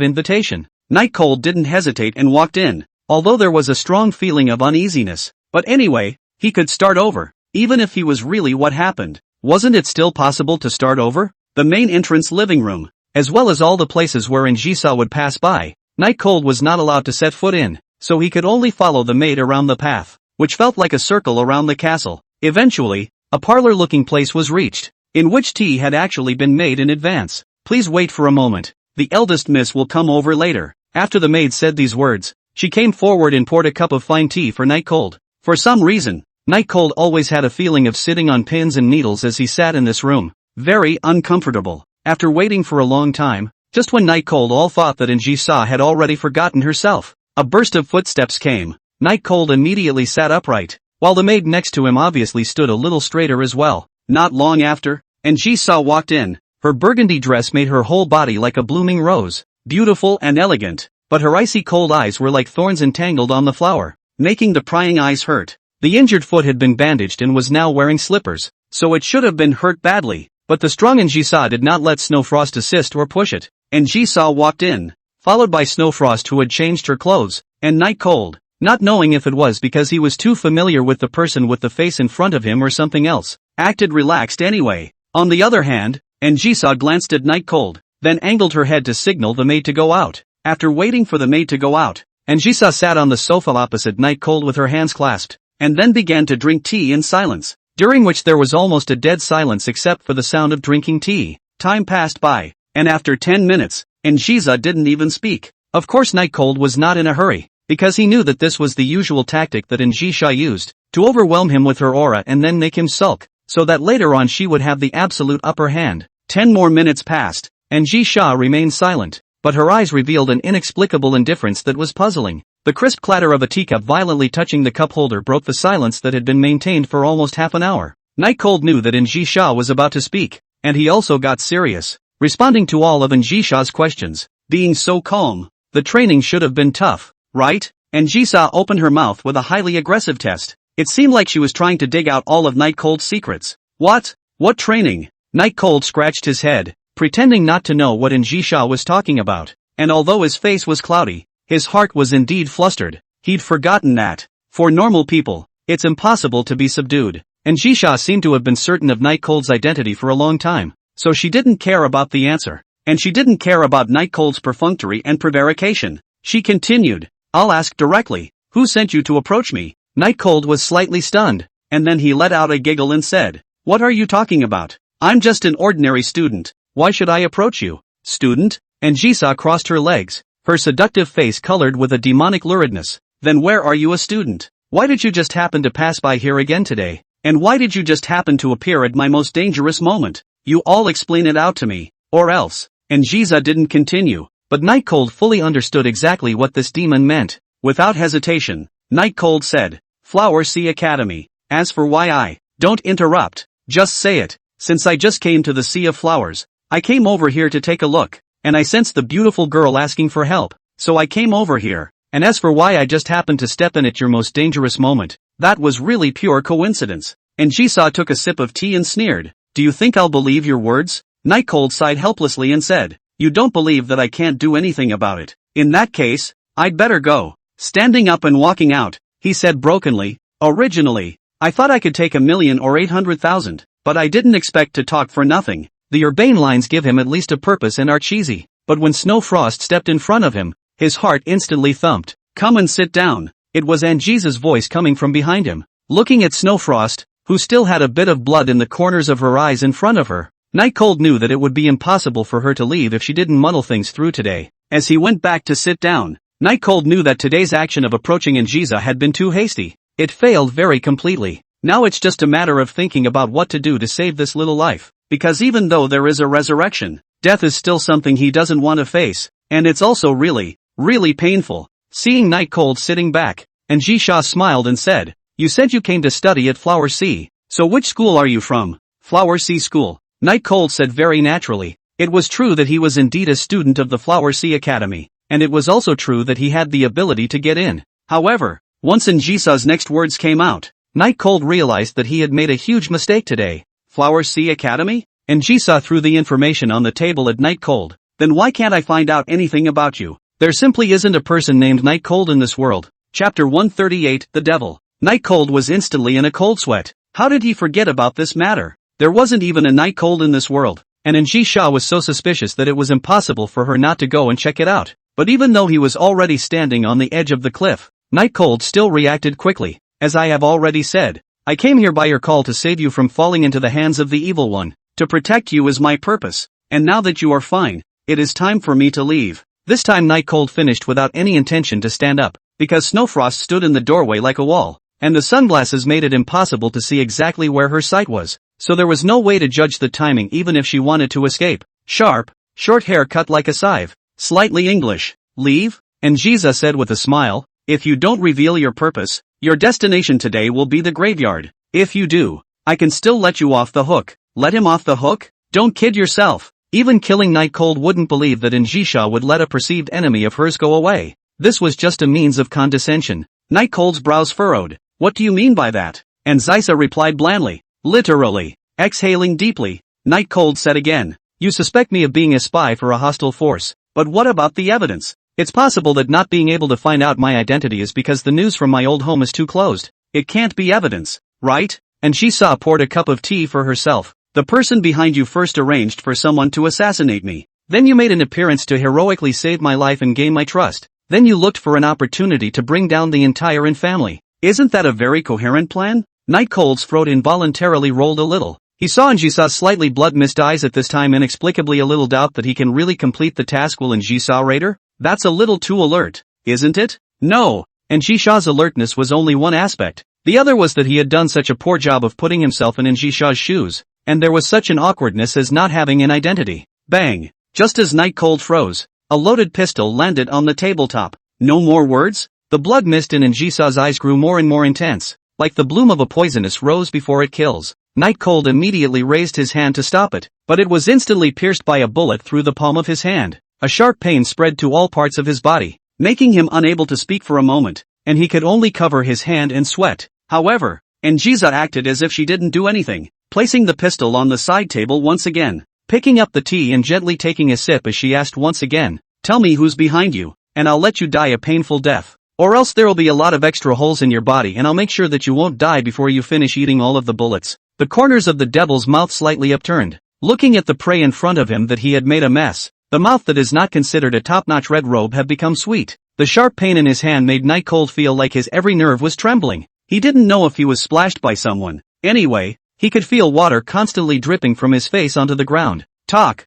invitation. Night Cold didn't hesitate and walked in, although there was a strong feeling of uneasiness. But anyway, he could start over, even if he was really what happened. Wasn't it still possible to start over? The main entrance living room, as well as all the places where Njisa would pass by, Night Cold was not allowed to set foot in, so he could only follow the maid around the path, which felt like a circle around the castle. Eventually, a parlor-looking place was reached, in which tea had actually been made in advance. "Please wait for a moment. The eldest miss will come over later." After the maid said these words, she came forward and poured a cup of fine tea for Night Cold. For some reason, Night Cold always had a feeling of sitting on pins and needles as he sat in this room. Very uncomfortable. After waiting for a long time, just when Night Cold all thought that Anjisa had already forgotten herself, a burst of footsteps came. Night Cold immediately sat upright, while the maid next to him obviously stood a little straighter as well. Not long after, Anjisa walked in. Her burgundy dress made her whole body like a blooming rose, beautiful and elegant, but her icy cold eyes were like thorns entangled on the flower, making the prying eyes hurt. The injured foot had been bandaged and was now wearing slippers, so it should have been hurt badly, but the strong Anjisa did not let Snowfrost assist or push it. Anjisa walked in, followed by Snowfrost, who had changed her clothes, and Night Cold, not knowing if it was because he was too familiar with the person with the face in front of him or something else, acted relaxed anyway. On the other hand, Anjisa glanced at Night Cold, then angled her head to signal the maid to go out. After waiting for the maid to go out, Anjisa sat on the sofa opposite Night Cold with her hands clasped, and then began to drink tea in silence, during which there was almost a dead silence except for the sound of drinking tea. Time passed by, and after 10 minutes, Anjisa didn't even speak. Of course Night Cold was not in a hurry, because he knew that this was the usual tactic that Anjisa used, to overwhelm him with her aura and then make him sulk, so that later on she would have the absolute upper hand. 10 more minutes passed, Anjisa remained silent, but her eyes revealed an inexplicable indifference that was puzzling. The crisp clatter of a teacup violently touching the cup holder broke the silence that had been maintained for almost half an hour. Night Cold knew that Anjisa was about to speak, and he also got serious, responding to all of Anjisa's questions. Being so calm, the training should have been tough, right? Anjisa opened her mouth with a highly aggressive test. It seemed like she was trying to dig out all of Night Cold's secrets. What? What training? Night Cold scratched his head, pretending not to know what Anjisa was talking about, and although his face was cloudy, his heart was indeed flustered. He'd forgotten that, for normal people, it's impossible to be subdued. Anjisa seemed to have been certain of Night Cold's identity for a long time, so she didn't care about the answer, and she didn't care about Night Cold's perfunctory and prevarication. She continued, "I'll ask directly, who sent you to approach me?" Night Cold was slightly stunned, and then he let out a giggle and said, "What are you talking about? I'm just an ordinary student. Why should I approach you?" "Student?" Anjisa crossed her legs, her seductive face colored with a demonic luridness. "Then where are you a student? Why did you just happen to pass by here again today? And why did you just happen to appear at my most dangerous moment? You all explain it out to me, or else." Anjisa didn't continue, but Night Cold fully understood exactly what this demon meant. Without hesitation, Night Cold said, "Flower Sea Academy. As for why I don't interrupt, just say it. Since I just came to the Sea of Flowers, I came over here to take a look, and I sensed the beautiful girl asking for help, so I came over here. And as for why I just happened to step in at your most dangerous moment, that was really pure coincidence." Anjisa took a sip of tea and sneered, "Do you think I'll believe your words?" Night Cold sighed helplessly and said, "You don't believe that I can't do anything about it? In that case, I'd better go." Standing up and walking out, he said brokenly, "Originally, I thought I could take 1,000,000 or 800,000, but I didn't expect to talk for nothing." The urbane lines give him at least a purpose and are cheesy, but when Snowfrost stepped in front of him, his heart instantly thumped. "Come and sit down." It was Anjisa's voice coming from behind him. Looking at Snowfrost, who still had a bit of blood in the corners of her eyes in front of her, Night Cold knew that it would be impossible for her to leave if she didn't muddle things through today. As he went back to sit down, Night Cold knew that today's action of approaching Anjisa had been too hasty. It failed very completely. Now it's just a matter of thinking about what to do to save this little life, because even though there is a resurrection, death is still something he doesn't want to face, and it's also really, really painful. Seeing Night Cold sitting back, Anjisa smiled and said, "You said you came to study at Flower Sea, so which school are you from?" "Flower Sea School," Night Cold said very naturally. It was true that he was indeed a student of the Flower Sea Academy, and it was also true that he had the ability to get in. However, once Anjisa's next words came out, Night Cold realized that he had made a huge mistake today. "Flower Sea Academy?" Anjisa threw the information on the table at Night Cold. "Then why can't I find out anything about you? There simply isn't a person named Night Cold in this world." Chapter 138, The Devil. Night Cold was instantly in a cold sweat. How did he forget about this matter? There wasn't even a Night Cold in this world, and Anjisa was so suspicious that it was impossible for her not to go and check it out. But even though he was already standing on the edge of the cliff, Night Cold still reacted quickly. "As I have already said, I came here by your call to save you from falling into the hands of the evil one. To protect you is my purpose, and now that you are fine, it is time for me to leave." This time Night Cold finished without any intention to stand up, because Snowfrost stood in the doorway like a wall, and the sunglasses made it impossible to see exactly where her sight was, so there was no way to judge the timing even if she wanted to escape. Sharp, short hair cut like a scythe, slightly English. Leave? And Jiza said with a smile, if you don't reveal your purpose, your destination today will be the graveyard. If you do, I can still let you off the hook. Let him off the hook? Don't kid yourself. Even killing Night Cold wouldn't believe that Njisha would let a perceived enemy of hers go away. This was just a means of condescension. Night Cold's brows furrowed. What do you mean by that? And Zysa replied blandly. Literally. Exhaling deeply, Night Cold said again. You suspect me of being a spy for a hostile force, but what about the evidence? It's possible that not being able to find out my identity is because the news from my old home is too closed. It can't be evidence, right? And Njisha poured a cup of tea for herself. The person behind you first arranged for someone to assassinate me. Then you made an appearance to heroically save my life and gain my trust. Then you looked for an opportunity to bring down the entire In family. Isn't that a very coherent plan? Night Cold's throat involuntarily rolled a little. He saw Njisa's slightly blood-mist eyes at this time, inexplicably a little doubt that he can really complete the task. Will Njisa raider? That's a little too alert, isn't it? No. And Njisha's alertness was only one aspect. The other was that he had done such a poor job of putting himself in Njisha's shoes, and there was such an awkwardness as not having an identity. Bang! Just as Night Cold froze, a loaded pistol landed on the tabletop. No more words? The blood mist in Njisa's eyes grew more and more intense, like the bloom of a poisonous rose before it kills. Night Cold immediately raised his hand to stop it, but it was instantly pierced by a bullet through the palm of his hand. A sharp pain spread to all parts of his body, making him unable to speak for a moment, and he could only cover his hand in sweat. However, Njisa acted as if she didn't do anything, placing the pistol on the side table once again, picking up the tea and gently taking a sip as she asked once again, tell me who's behind you, and I'll let you die a painful death. Or else there'll be a lot of extra holes in your body and I'll make sure that you won't die before you finish eating all of the bullets. The corners of the devil's mouth slightly upturned, looking at the prey in front of him that he had made a mess. The mouth that is not considered a top-notch red robe had become sweet. The sharp pain in his hand made Night Cold feel like his every nerve was trembling. He didn't know if he was splashed by someone. Anyway, he could feel water constantly dripping from his face onto the ground. Talk.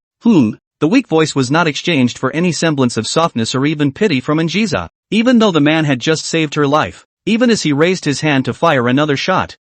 The weak voice was not exchanged for any semblance of softness or even pity from Njisa, even though the man had just saved her life, even as he raised his hand to fire another shot.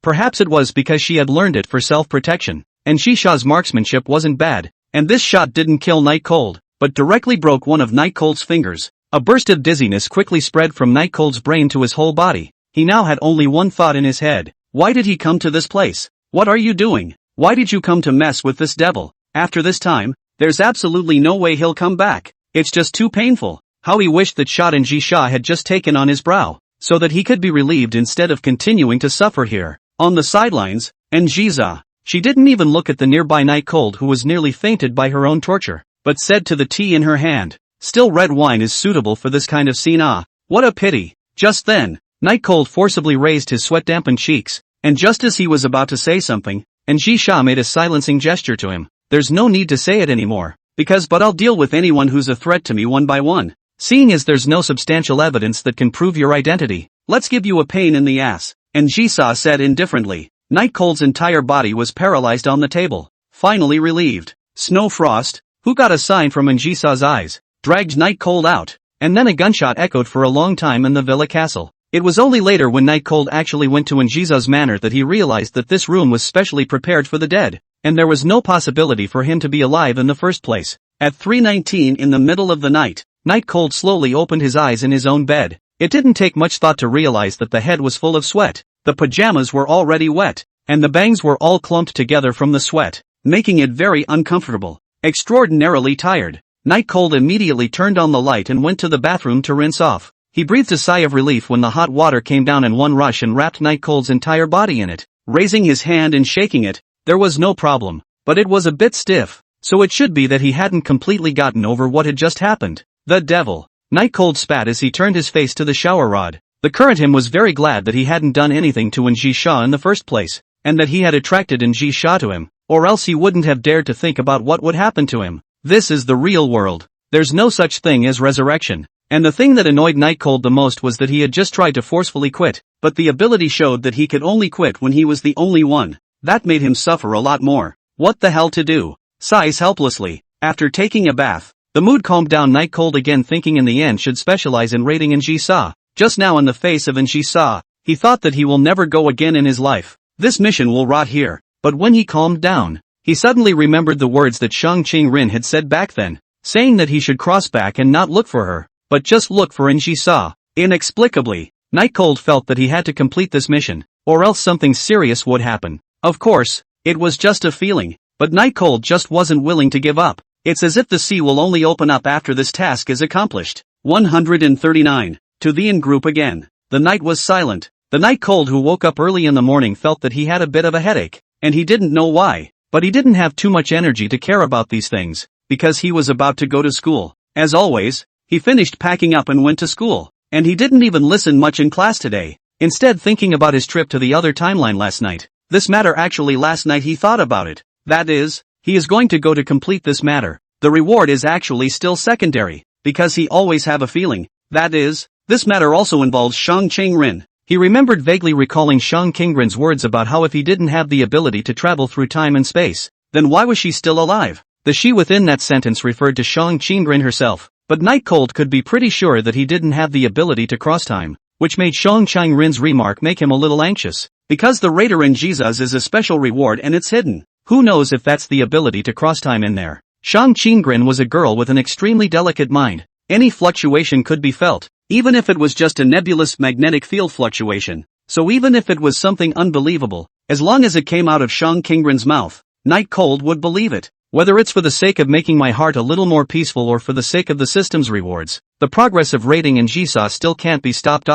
Perhaps it was because she had learned it for self-protection, and Njisha's marksmanship wasn't bad, and this shot didn't kill Night Cold, but directly broke one of Night Cold's fingers. A burst of dizziness quickly spread from Night Cold's brain to his whole body. He now had only one thought in his head. Why did he come to this place? What are you doing? Why did you come to mess with this devil? After this time, there's absolutely no way he'll come back. It's just too painful. How he wished that shot Njisha had just taken on his brow, so that he could be relieved instead of continuing to suffer here. On the sidelines, Njisa, she didn't even look at the nearby Night Cold who was nearly fainted by her own torture, but said to the tea in her hand, still red wine is suitable for this kind of scene. What a pity. Just then, Night Cold forcibly raised his sweat-dampened cheeks, and just as he was about to say something, Njisha made a silencing gesture to him. There's no need to say it anymore, but I'll deal with anyone who's a threat to me one by one. Seeing as there's no substantial evidence that can prove your identity, let's give you a pain in the ass. Njisa said indifferently. Night Cold's entire body was paralyzed on the table, finally relieved. Snow Frost, who got a sign from Njisa's eyes, dragged Night Cold out, and then a gunshot echoed for a long time in the villa castle. It was only later when Night Cold actually went to Njisa's manor that he realized that this room was specially prepared for the dead, and there was no possibility for him to be alive in the first place. At 3:19 in the middle of the night, Night Cold slowly opened his eyes in his own bed. It didn't take much thought to realize that the head was full of sweat, the pajamas were already wet, and the bangs were all clumped together from the sweat, making it very uncomfortable. Extraordinarily tired, Night Cold immediately turned on the light and went to the bathroom to rinse off. He breathed a sigh of relief when the hot water came down in one rush and wrapped Night Cold's entire body in it. Raising his hand and shaking it, there was no problem, but it was a bit stiff, so it should be that he hadn't completely gotten over what had just happened. The devil. Night Cold spat as he turned his face to the shower rod. The current him was very glad that he hadn't done anything to Njisha in the first place, and that he had attracted Njisha to him, or else he wouldn't have dared to think about what would happen to him. This is the real world. There's no such thing as resurrection. And the thing that annoyed Night Cold the most was that he had just tried to forcefully quit, but the ability showed that he could only quit when he was the only one. That made him suffer a lot more. What the hell to do? Sighs helplessly. After taking a bath, the mood calmed down. Night Cold again, thinking in the end should specialize in raiding Njisa. Just now in the face of Njisa, He thought that he will never go again in his life. This mission will rot here. But when he calmed down, he suddenly remembered the words that Shang Qingren had said back then, saying that he should cross back and not look for her, but just look for Jisa. Inexplicably, Nightcold felt that he had to complete this mission, or else something serious would happen. Of course, it was just a feeling, but Nightcold just wasn't willing to give up. It's as if the sea will only open up after this task is accomplished. 139. To the in-group again. The night was silent. The Nightcold who woke up early in the morning felt that he had a bit of a headache, and he didn't know why, but he didn't have too much energy to care about these things, because he was about to go to school. As always, he finished packing up and went to school, and he didn't even listen much in class today, instead thinking about his trip to the other timeline last night. This matter actually last night he thought about it. That is, he is going to go to complete this matter. The reward is actually still secondary, because he always have a feeling. That is, this matter also involves Shang Qingren. He remembered vaguely recalling Shang Qingren's words about how if he didn't have the ability to travel through time and space, then why was she still alive? The she within that sentence referred to Shang Qingren herself, but Nightcold could be pretty sure that he didn't have the ability to cross time, which made Shang Qingren's remark make him a little anxious, because the Raider in Jesus is a special reward and it's hidden. Who knows if that's the ability to cross time in there? Shang Qingren was a girl with an extremely delicate mind. Any fluctuation could be felt, even if it was just a nebulous magnetic field fluctuation. So even if it was something unbelievable, as long as it came out of Shang Qingren's mouth, Nightcold would believe it. Whether it's for the sake of making my heart a little more peaceful or for the sake of the system's rewards, the progress of raiding in Jisa still can't be stopped.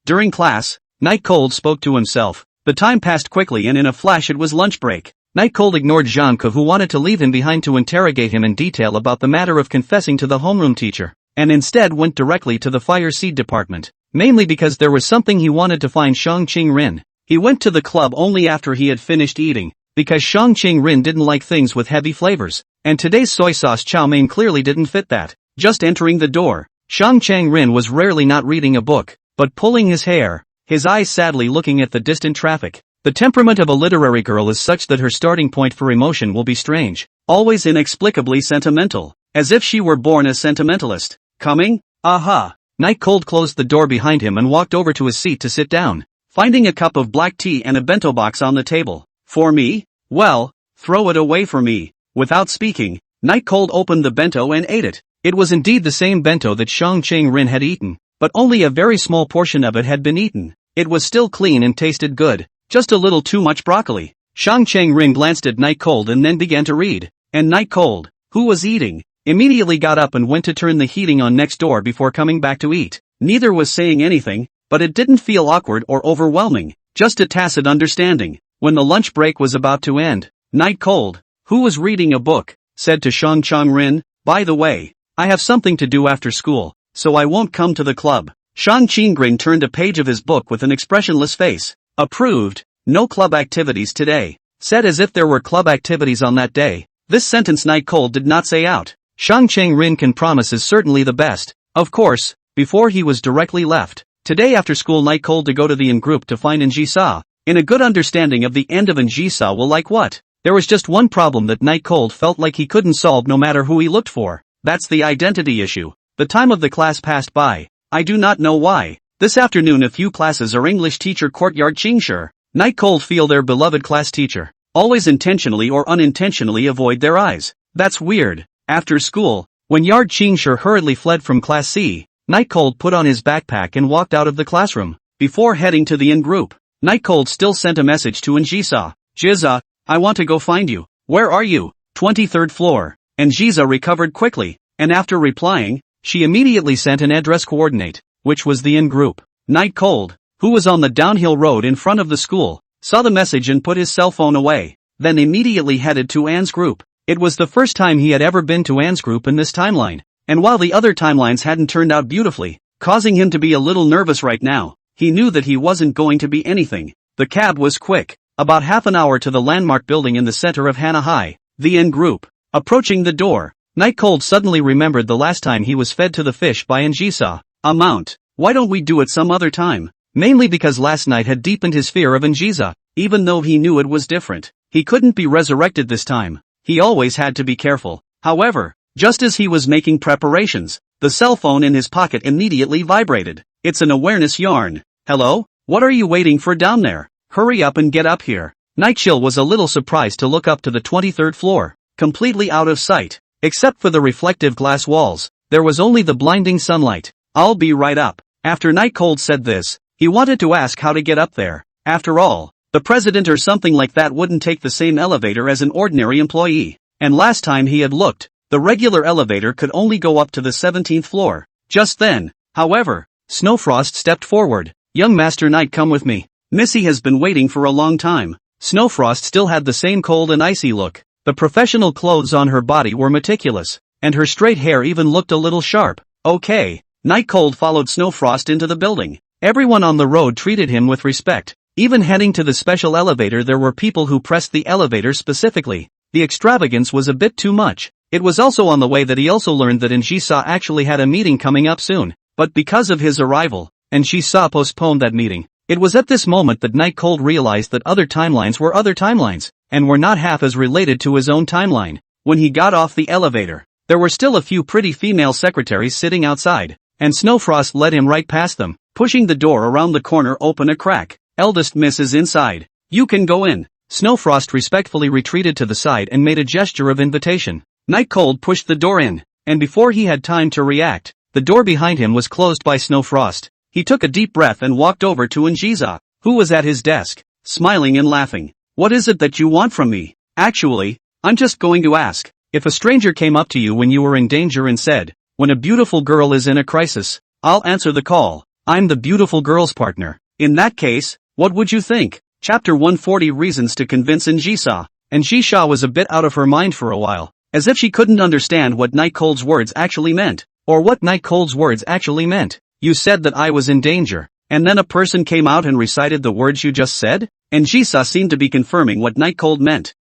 During class, Nightcold spoke to himself. The time passed quickly and in a flash it was lunch break. Nightcold ignored Jeanke who wanted to leave him behind to interrogate him in detail about the matter of confessing to the homeroom teacher, and instead went directly to the fire seed department, mainly because there was something he wanted to find Shang Qingren. He went to the club only after he had finished eating, because Shang Qingren didn't like things with heavy flavors, and today's soy sauce chow mein clearly didn't fit that. Just entering the door, Shang Qingren was rarely not reading a book, but pulling his hair, his eyes sadly looking at the distant traffic. The temperament of a literary girl is such that her starting point for emotion will be strange, always inexplicably sentimental, as if she were born a sentimentalist. Coming? Aha! Nightcold closed the door behind him and walked over to his seat to sit down, finding a cup of black tea and a bento box on the table. For me? Well, throw it away for me. Without speaking, Nightcold opened the bento and ate it. It was indeed the same bento that Shang Qingren had eaten, but only a very small portion of it had been eaten. It was still clean and tasted good. Just a little too much broccoli. Shang Qingren glanced at Nightcold and then began to read. And Nightcold, who was eating, immediately got up and went to turn the heating on next door before coming back to eat. Neither was saying anything, but it didn't feel awkward or overwhelming, just a tacit understanding. When the lunch break was about to end, Nightcold, who was reading a book, said to Shang Qingren, "By the way, I have something to do after school, so I won't come to the club." Shang Qingren turned a page of his book with an expressionless face. Approved. No club activities today. Said as if there were club activities on that day. This sentence Nightcold did not say out. Shang Qingren can promise is certainly the best. Of course, before he was directly left. Today after school Nightcold to go to the in-group to find Jisa. In a good understanding of the end of Jisa will like what? There was just one problem that Nightcold felt like he couldn't solve no matter who he looked for. That's the identity issue. The time of the class passed by. I do not know why. This afternoon a few classes are English teacher courtyard Qingshi. Nightcold feel their beloved class teacher. Always intentionally or unintentionally avoid their eyes. That's weird. After school, when Yard Qingshi hurriedly fled from class C, Nightcold put on his backpack and walked out of the classroom. Before heading to the in-group, Nightcold still sent a message to Jisa. "Jiza, I want to go find you. Where are you?" 23rd floor. And Jiza recovered quickly, and after replying, she immediately sent an address coordinate, which was the in-group. Nightcold, who was on the downhill road in front of the school, saw the message and put his cell phone away, then immediately headed to Anne's group. It was the first time he had ever been to Anne's group in this timeline, and while the other timelines hadn't turned out beautifully, causing him to be a little nervous right now, he knew that he wasn't going to be anything. The cab was quick, about half an hour to the landmark building in the center of Hana High, the in-group. Approaching the door, Nightcold suddenly remembered the last time he was fed to the fish by Jisa. Amount. Why don't we do it some other time? Mainly because last night had deepened his fear of Jisa, even though he knew it was different. He couldn't be resurrected this time. He always had to be careful. However, just as he was making preparations, the cell phone in his pocket immediately vibrated. It's an awareness yarn. Hello? What are you waiting for down there? Hurry up and get up here. Nightchill was a little surprised to look up to the 23rd floor, completely out of sight. Except for the reflective glass walls, there was only the blinding sunlight. I'll be right up. After Nightcold said this, he wanted to ask how to get up there. After all, the president or something like that wouldn't take the same elevator as an ordinary employee. And last time he had looked, the regular elevator could only go up to the 17th floor. Just then, however, Snowfrost stepped forward. Young Master Knight, come with me. Missy has been waiting for a long time. Snowfrost still had the same cold and icy look. The professional clothes on her body were meticulous, and her straight hair even looked a little sharp. Okay. Nightcold followed Snowfrost into the building. Everyone on the road treated him with respect. Even heading to the special elevator, there were people who pressed the elevator specifically. The extravagance was a bit too much. It was also on the way that he also learned that Njisa actually had a meeting coming up soon. But because of his arrival, Njisa postponed that meeting. It was at this moment that Nightcold realized that other timelines were other timelines, and were not half as related to his own timeline. When he got off the elevator, there were still a few pretty female secretaries sitting outside, and Snowfrost led him right past them, pushing the door around the corner open a crack. Eldest Miss is inside. You can go in. Snowfrost respectfully retreated to the side and made a gesture of invitation. Nightcold pushed the door in, and before he had time to react, the door behind him was closed by Snowfrost. He took a deep breath and walked over to Njisa, who was at his desk, smiling and laughing. What is it that you want from me? Actually, I'm just going to ask, if a stranger came up to you when you were in danger and said, when a beautiful girl is in a crisis, I'll answer the call. I'm the beautiful girl's partner. In that case, what would you think? Chapter 140 Reasons to Convince Njisa. Njisa was a bit out of her mind for a while, as if she couldn't understand what Nightcold's words actually meant, or what Nightcold's words actually meant. You said that I was in danger, and then a person came out and recited the words you just said? Njisa seemed to be confirming what Nightcold meant.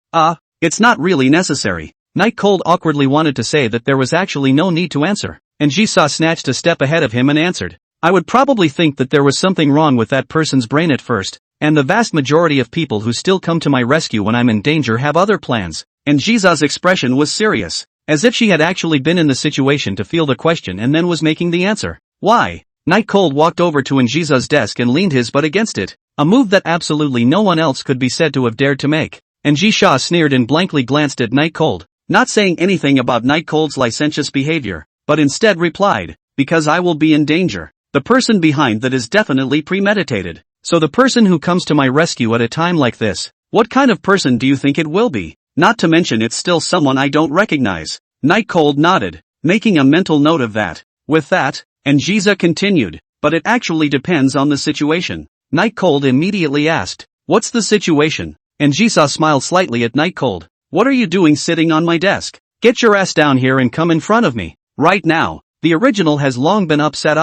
It's not really necessary. Nightcold awkwardly wanted to say that there was actually no need to answer. Njisa snatched a step ahead of him and answered. I would probably think that there was something wrong with that person's brain at first, and the vast majority of people who still come to my rescue when I'm in danger have other plans. Njisa's expression was serious, as if she had actually been in the situation to feel the question and then was making the answer. Why? Nightcold walked over to Njisa's desk and leaned his butt against it, a move that absolutely no one else could be said to have dared to make. Njisa sneered and blankly glanced at Nightcold, not saying anything about Nightcold's licentious behavior, but instead replied, because I will be in danger. The person behind that is definitely premeditated. So the person who comes to my rescue at a time like this, what kind of person do you think it will be? Not to mention it's still someone I don't recognize. Nightcold nodded, making a mental note of that. With that, Njisa continued, but it actually depends on the situation. Nightcold immediately asked, what's the situation? Njisa smiled slightly at Nightcold. What are you doing sitting on my desk? Get your ass down here and come in front of me. Right now. The original has long been upset.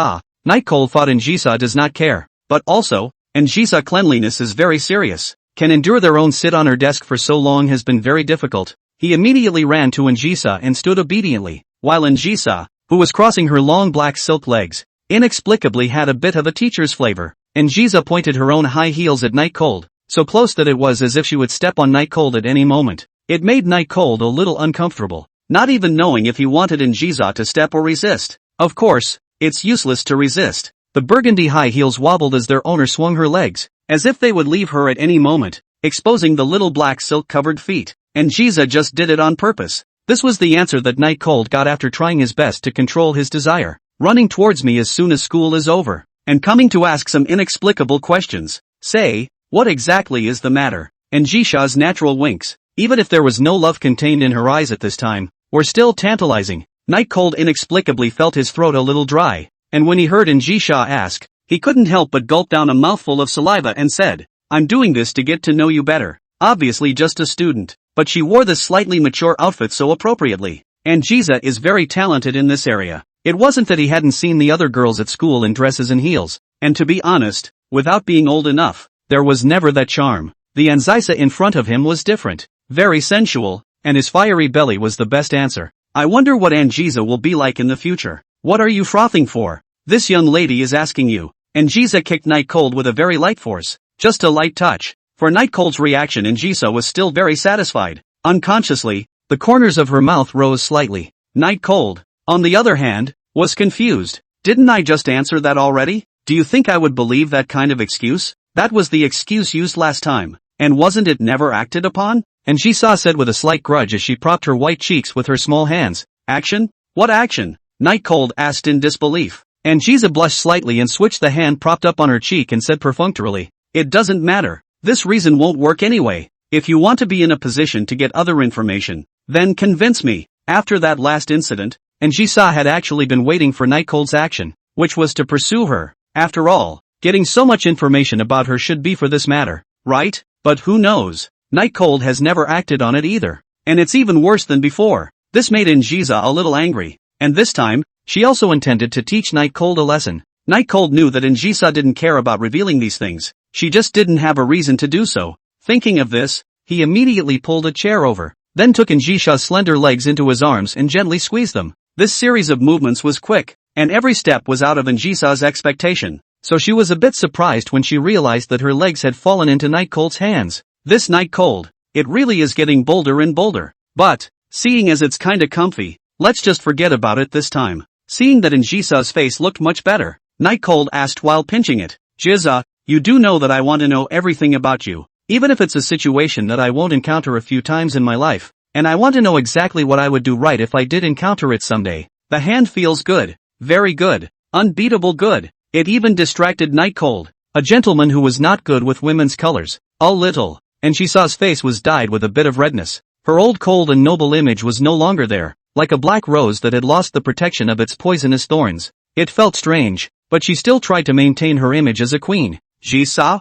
Nightcold thought Njisa does not care, but also, Njisa cleanliness is very serious. Can endure their own sit on her desk for so long has been very difficult. He immediately ran to Njisa and stood obediently, while Njisa, who was crossing her long black silk legs, inexplicably had a bit of a teacher's flavor. Njisa pointed her own high heels at Nightcold, so close that it was as if she would step on Nightcold at any moment. It made Nightcold a little uncomfortable, not even knowing if he wanted Njisa to step or resist. Of course, it's useless to resist. The burgundy high heels wobbled as their owner swung her legs, as if they would leave her at any moment, exposing the little black silk-covered feet. Njisa just did it on purpose. This was the answer that Nightcold got after trying his best to control his desire, running towards me as soon as school is over, and coming to ask some inexplicable questions. Say, what exactly is the matter? Njisa's natural winks, even if there was no love contained in her eyes at this time, were still tantalizing. Nightcold inexplicably felt his throat a little dry, and when he heard Njisa ask, he couldn't help but gulp down a mouthful of saliva and said, I'm doing this to get to know you better. Obviously just a student, but she wore this slightly mature outfit so appropriately. Njisa is very talented in this area. It wasn't that he hadn't seen the other girls at school in dresses and heels, and to be honest, without being old enough, there was never that charm. The Njisa in front of him was different, very sensual, and his fiery belly was the best answer. I wonder what Njisa will be like in the future. What are you frothing for? This young lady is asking you. Njisa kicked Nightcold with a very light force, just a light touch. For Nightcold's reaction, Njisa was still very satisfied. Unconsciously, the corners of her mouth rose slightly. Nightcold, on the other hand, was confused. Didn't I just answer that already? Do you think I would believe that kind of excuse? That was the excuse used last time. And wasn't it never acted upon? And Jisa said with a slight grudge as she propped her white cheeks with her small hands. Action? What action? Night Cold asked in disbelief. And Jisa blushed slightly and switched the hand propped up on her cheek and said perfunctorily, it doesn't matter. This reason won't work anyway. If you want to be in a position to get other information, then convince me. After that last incident, and Jisa had actually been waiting for Night Cold's action, which was to pursue her. After all, getting so much information about her should be for this matter, right? But who knows? Night Cold has never acted on it either. And it's even worse than before. This made Jisa a little angry. And this time, she also intended to teach Night Cold a lesson. Night Cold knew that Jisa didn't care about revealing these things. She just didn't have a reason to do so. Thinking of this, he immediately pulled a chair over, then took Jisa's slender legs into his arms and gently squeezed them. This series of movements was quick, and every step was out of Jisa's expectation. So she was a bit surprised when she realized that her legs had fallen into Night Cold's hands. This Night Cold, it really is getting bolder and bolder. But, seeing as it's kinda comfy, let's just forget about it this time. Seeing that Jisa's face looked much better, Night Cold asked while pinching it. Jisa, you do know that I want to know everything about you, even if it's a situation that I won't encounter a few times in my life, and I want to know exactly what I would do right if I did encounter it someday. The hand feels good, very good, unbeatable good. It even distracted Night Cold, a gentleman who was not good with women's colors, a little, and Jisa's face was dyed with a bit of redness. Her old cold and noble image was no longer there, like a black rose that had lost the protection of its poisonous thorns. It felt strange, but she still tried to maintain her image as a queen. Jisa?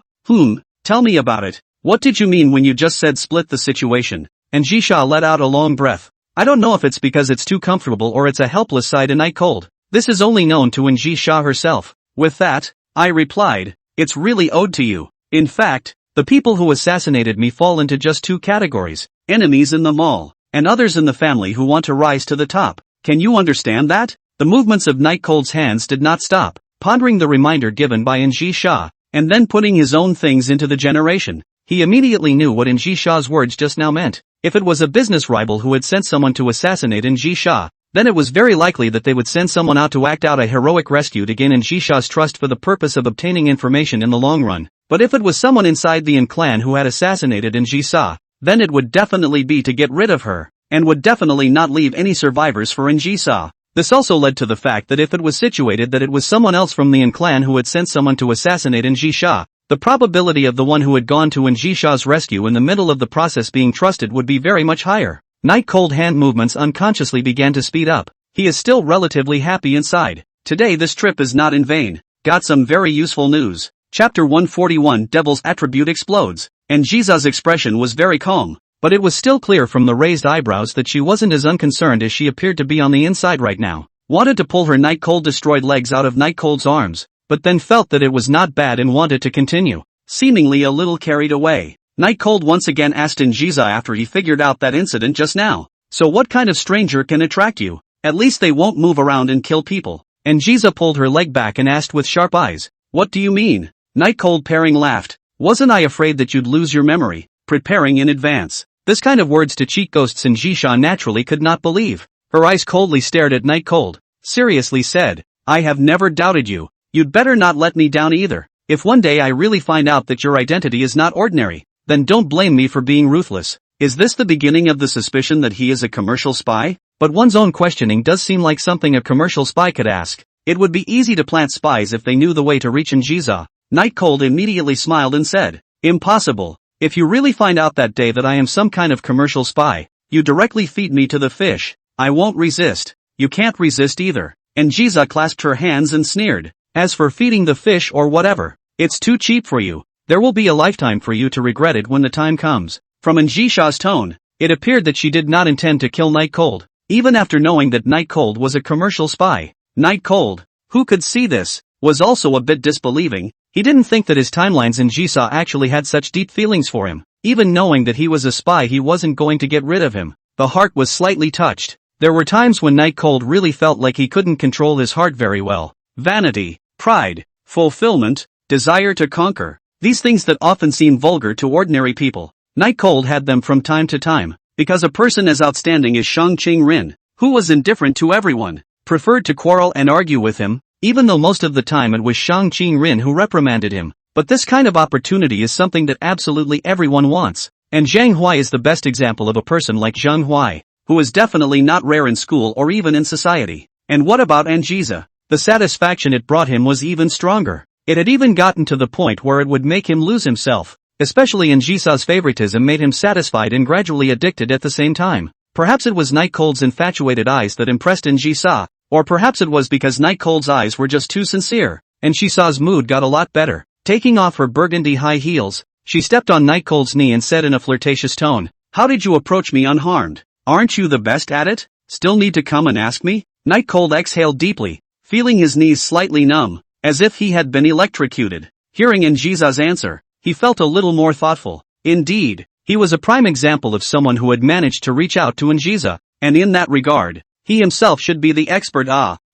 Tell me about it. What did you mean when you just said split the situation? And Jisa let out a long breath. I don't know if it's because it's too comfortable or it's a helpless side in Night Cold. This is only known to Jisa herself. With that, I replied, it's really owed to you. In fact, the people who assassinated me fall into just two categories, enemies in the mall, and others in the family who want to rise to the top. Can you understand that? The movements of Night Cold's hands did not stop, pondering the reminder given by Jisa, and then putting his own things into the generation. He immediately knew what Jisa's words just now meant. If it was a business rival who had sent someone to assassinate Jisa, then it was very likely that they would send someone out to act out a heroic rescue to gain Jisa's trust for the purpose of obtaining information in the long run. But if it was someone inside the clan who had assassinated Jisa, then it would definitely be to get rid of her, and would definitely not leave any survivors for Jisa. This also led to the fact that if it was situated that it was someone else from the clan who had sent someone to assassinate Jisa, the probability of the one who had gone to Jisa's rescue in the middle of the process being trusted would be very much higher. Night Cold hand movements unconsciously began to speed up. He is still relatively happy inside. Today this trip is not in vain. Got some very useful news. Chapter 141 Devil's Attribute Explodes. And Jisa's expression was very calm. But it was still clear from the raised eyebrows that she wasn't as unconcerned as she appeared to be on the inside right now. Wanted to pull her Night Cold destroyed legs out of Night Cold's arms, but then felt that it was not bad and wanted to continue. Seemingly a little carried away, Night Cold once again asked Jisa after he figured out that incident just now. So what kind of stranger can attract you? At least they won't move around and kill people. And Jisa pulled her leg back and asked with sharp eyes, what do you mean? Night Cold pairing laughed. Wasn't I afraid that you'd lose your memory? Preparing in advance. This kind of words to cheat ghosts Jisa naturally could not believe. Her eyes coldly stared at Night Cold. Seriously said, I have never doubted you. You'd better not let me down either. If one day I really find out that your identity is not ordinary, then don't blame me for being ruthless. Is this the beginning of the suspicion that he is a commercial spy? But one's own questioning does seem like something a commercial spy could ask. It would be easy to plant spies if they knew the way to reach Jisa. Night Cold immediately smiled and said, impossible. If you really find out that day that I am some kind of commercial spy, you directly feed me to the fish. I won't resist. You can't resist either. And Jisa clasped her hands and sneered. As for feeding the fish or whatever, it's too cheap for you. There will be a lifetime for you to regret it when the time comes. From Jisha's tone, it appeared that she did not intend to kill Night Cold, even after knowing that Night Cold was a commercial spy. Night Cold, who could see this, was also a bit disbelieving. He didn't think that his timelines in Jisa actually had such deep feelings for him. Even knowing that he was a spy, he wasn't going to get rid of him. The heart was slightly touched. There were times when Night Cold really felt like he couldn't control his heart very well. Vanity, pride, fulfillment, desire to conquer. These things that often seem vulgar to ordinary people. Night Cold had them from time to time, because a person as outstanding as Shang Qing Rin, who was indifferent to everyone, preferred to quarrel and argue with him, even though most of the time it was Shang Qing-rin who reprimanded him. But this kind of opportunity is something that absolutely everyone wants. And Zhang Huai is the best example of a person like Zhang Huai, who is definitely not rare in school or even in society. And what about Anjiza? The satisfaction it brought him was even stronger. It had even gotten to the point where it would make him lose himself. Especially Anjisa's favoritism made him satisfied and gradually addicted at the same time. Perhaps it was Night Cold's infatuated eyes that impressed Anjisa, or perhaps it was because Night Cold's eyes were just too sincere. Anjisa's mood got a lot better. Taking off her burgundy high heels, she stepped on Night Cold's knee and said in a flirtatious tone, "How did you approach me unharmed? Aren't you the best at it? Still need to come and ask me?" Night Cold exhaled deeply, feeling his knees slightly numb, as if he had been electrocuted. Hearing Anjisa's answer, he felt a little more thoughtful. Indeed, he was a prime example of someone who had managed to reach out to Anjiza, and in that regard, he himself should be the expert.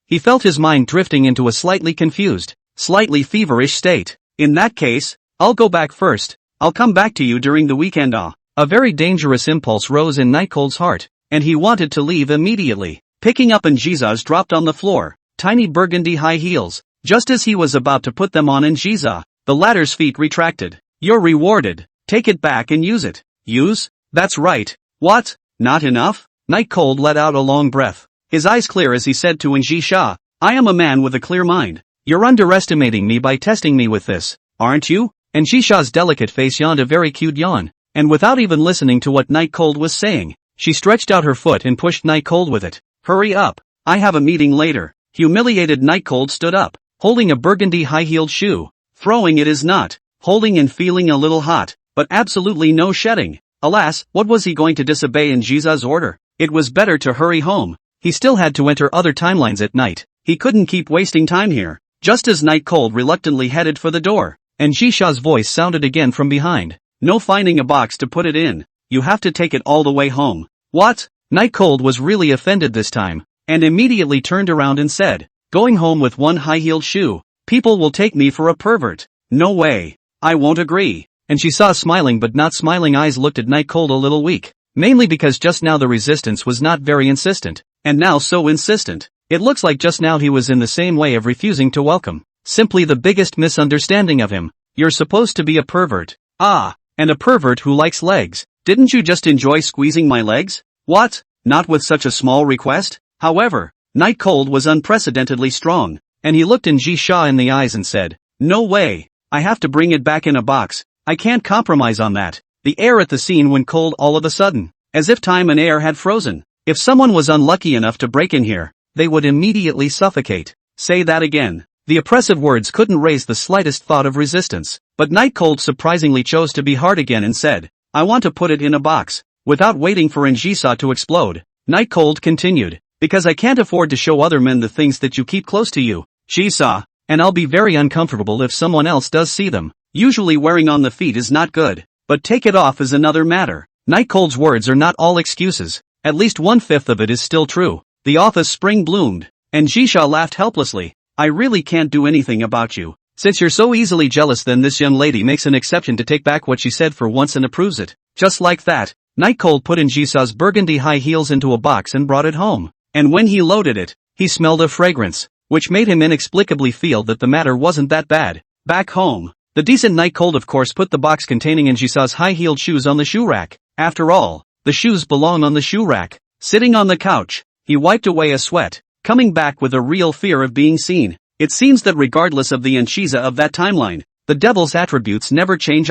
He felt his mind drifting into a slightly confused, slightly feverish state. In that case, I'll go back first. I'll come back to you during the weekend. A very dangerous impulse rose in Night Cold's heart, and he wanted to leave immediately. Picking up Anjiza's dropped on the floor, tiny burgundy high heels. Just as he was about to put them on Anjiza, the latter's feet retracted. "You're rewarded. Take it back and use it." "Use? That's right. What? Not enough?" Night Cold let out a long breath, his eyes clear as he said to Anjisha, "I am a man with a clear mind. You're underestimating me by testing me with this, aren't you?" Anjisha's delicate face yawned a very cute yawn, and without even listening to what Night Cold was saying, she stretched out her foot and pushed Night Cold with it. "Hurry up. I have a meeting later." Humiliated, Night Cold stood up, holding a burgundy high-heeled shoe, throwing it is not, holding and feeling a little hot, but absolutely no shedding. Alas, what was he going to disobey Anjiza's order? It was better to hurry home. He still had to enter other timelines at night. He couldn't keep wasting time here. Just as Night Cold reluctantly headed for the door, Anjisha's voice sounded again from behind. "No finding a box to put it in. You have to take it all the way home." "What?" Night Cold was really offended this time, and immediately turned around and said, "Going home with one high-heeled shoe? People will take me for a pervert. No way. I won't agree." Anjisa's smiling but not smiling eyes looked at Night Cold a little weak, mainly because just now the resistance was not very insistent, and now so insistent. It looks like just now he was in the same way of refusing to welcome. Simply the biggest misunderstanding of him. "You're supposed to be a pervert." "Ah, and a pervert who likes legs. Didn't you just enjoy squeezing my legs?" "What? Not with such a small request?" However, Night Cold was unprecedentedly strong, and he looked Anjisha in the eyes and said, "No way. I have to bring it back in a box. I can't compromise on that." The air at the scene went cold all of a sudden, as if time and air had frozen. If someone was unlucky enough to break in here, they would immediately suffocate. "Say that again." The oppressive words couldn't raise the slightest thought of resistance, but Night Cold surprisingly chose to be hard again and said, "I want to put it in a box." Without waiting for Anjisa to explode, Night Cold continued, "Because I can't afford to show other men the things that you keep close to you, Jisa, and I'll be very uncomfortable if someone else does see them. Usually wearing on the feet is not good, but take it off is another matter." Night Cold's words are not all excuses. At least 1/5 of it is still true. The office spring bloomed, and Jisha laughed helplessly. "I really can't do anything about you. Since you're so easily jealous, then this young lady makes an exception to take back what she said for once and approves it." Just like that, Night Cold put Anjisa's burgundy high heels into a box and brought it home. And when he loaded it, he smelled a fragrance, which made him inexplicably feel that the matter wasn't that bad. Back home, the decent Night Cold of course put the box containing Anjisa's high-heeled shoes on the shoe rack. After all, the shoes belong on the shoe rack. Sitting on the couch, he wiped away a sweat, coming back with a real fear of being seen. It seems that regardless of the Anchiza of that timeline, the devil's attributes never change.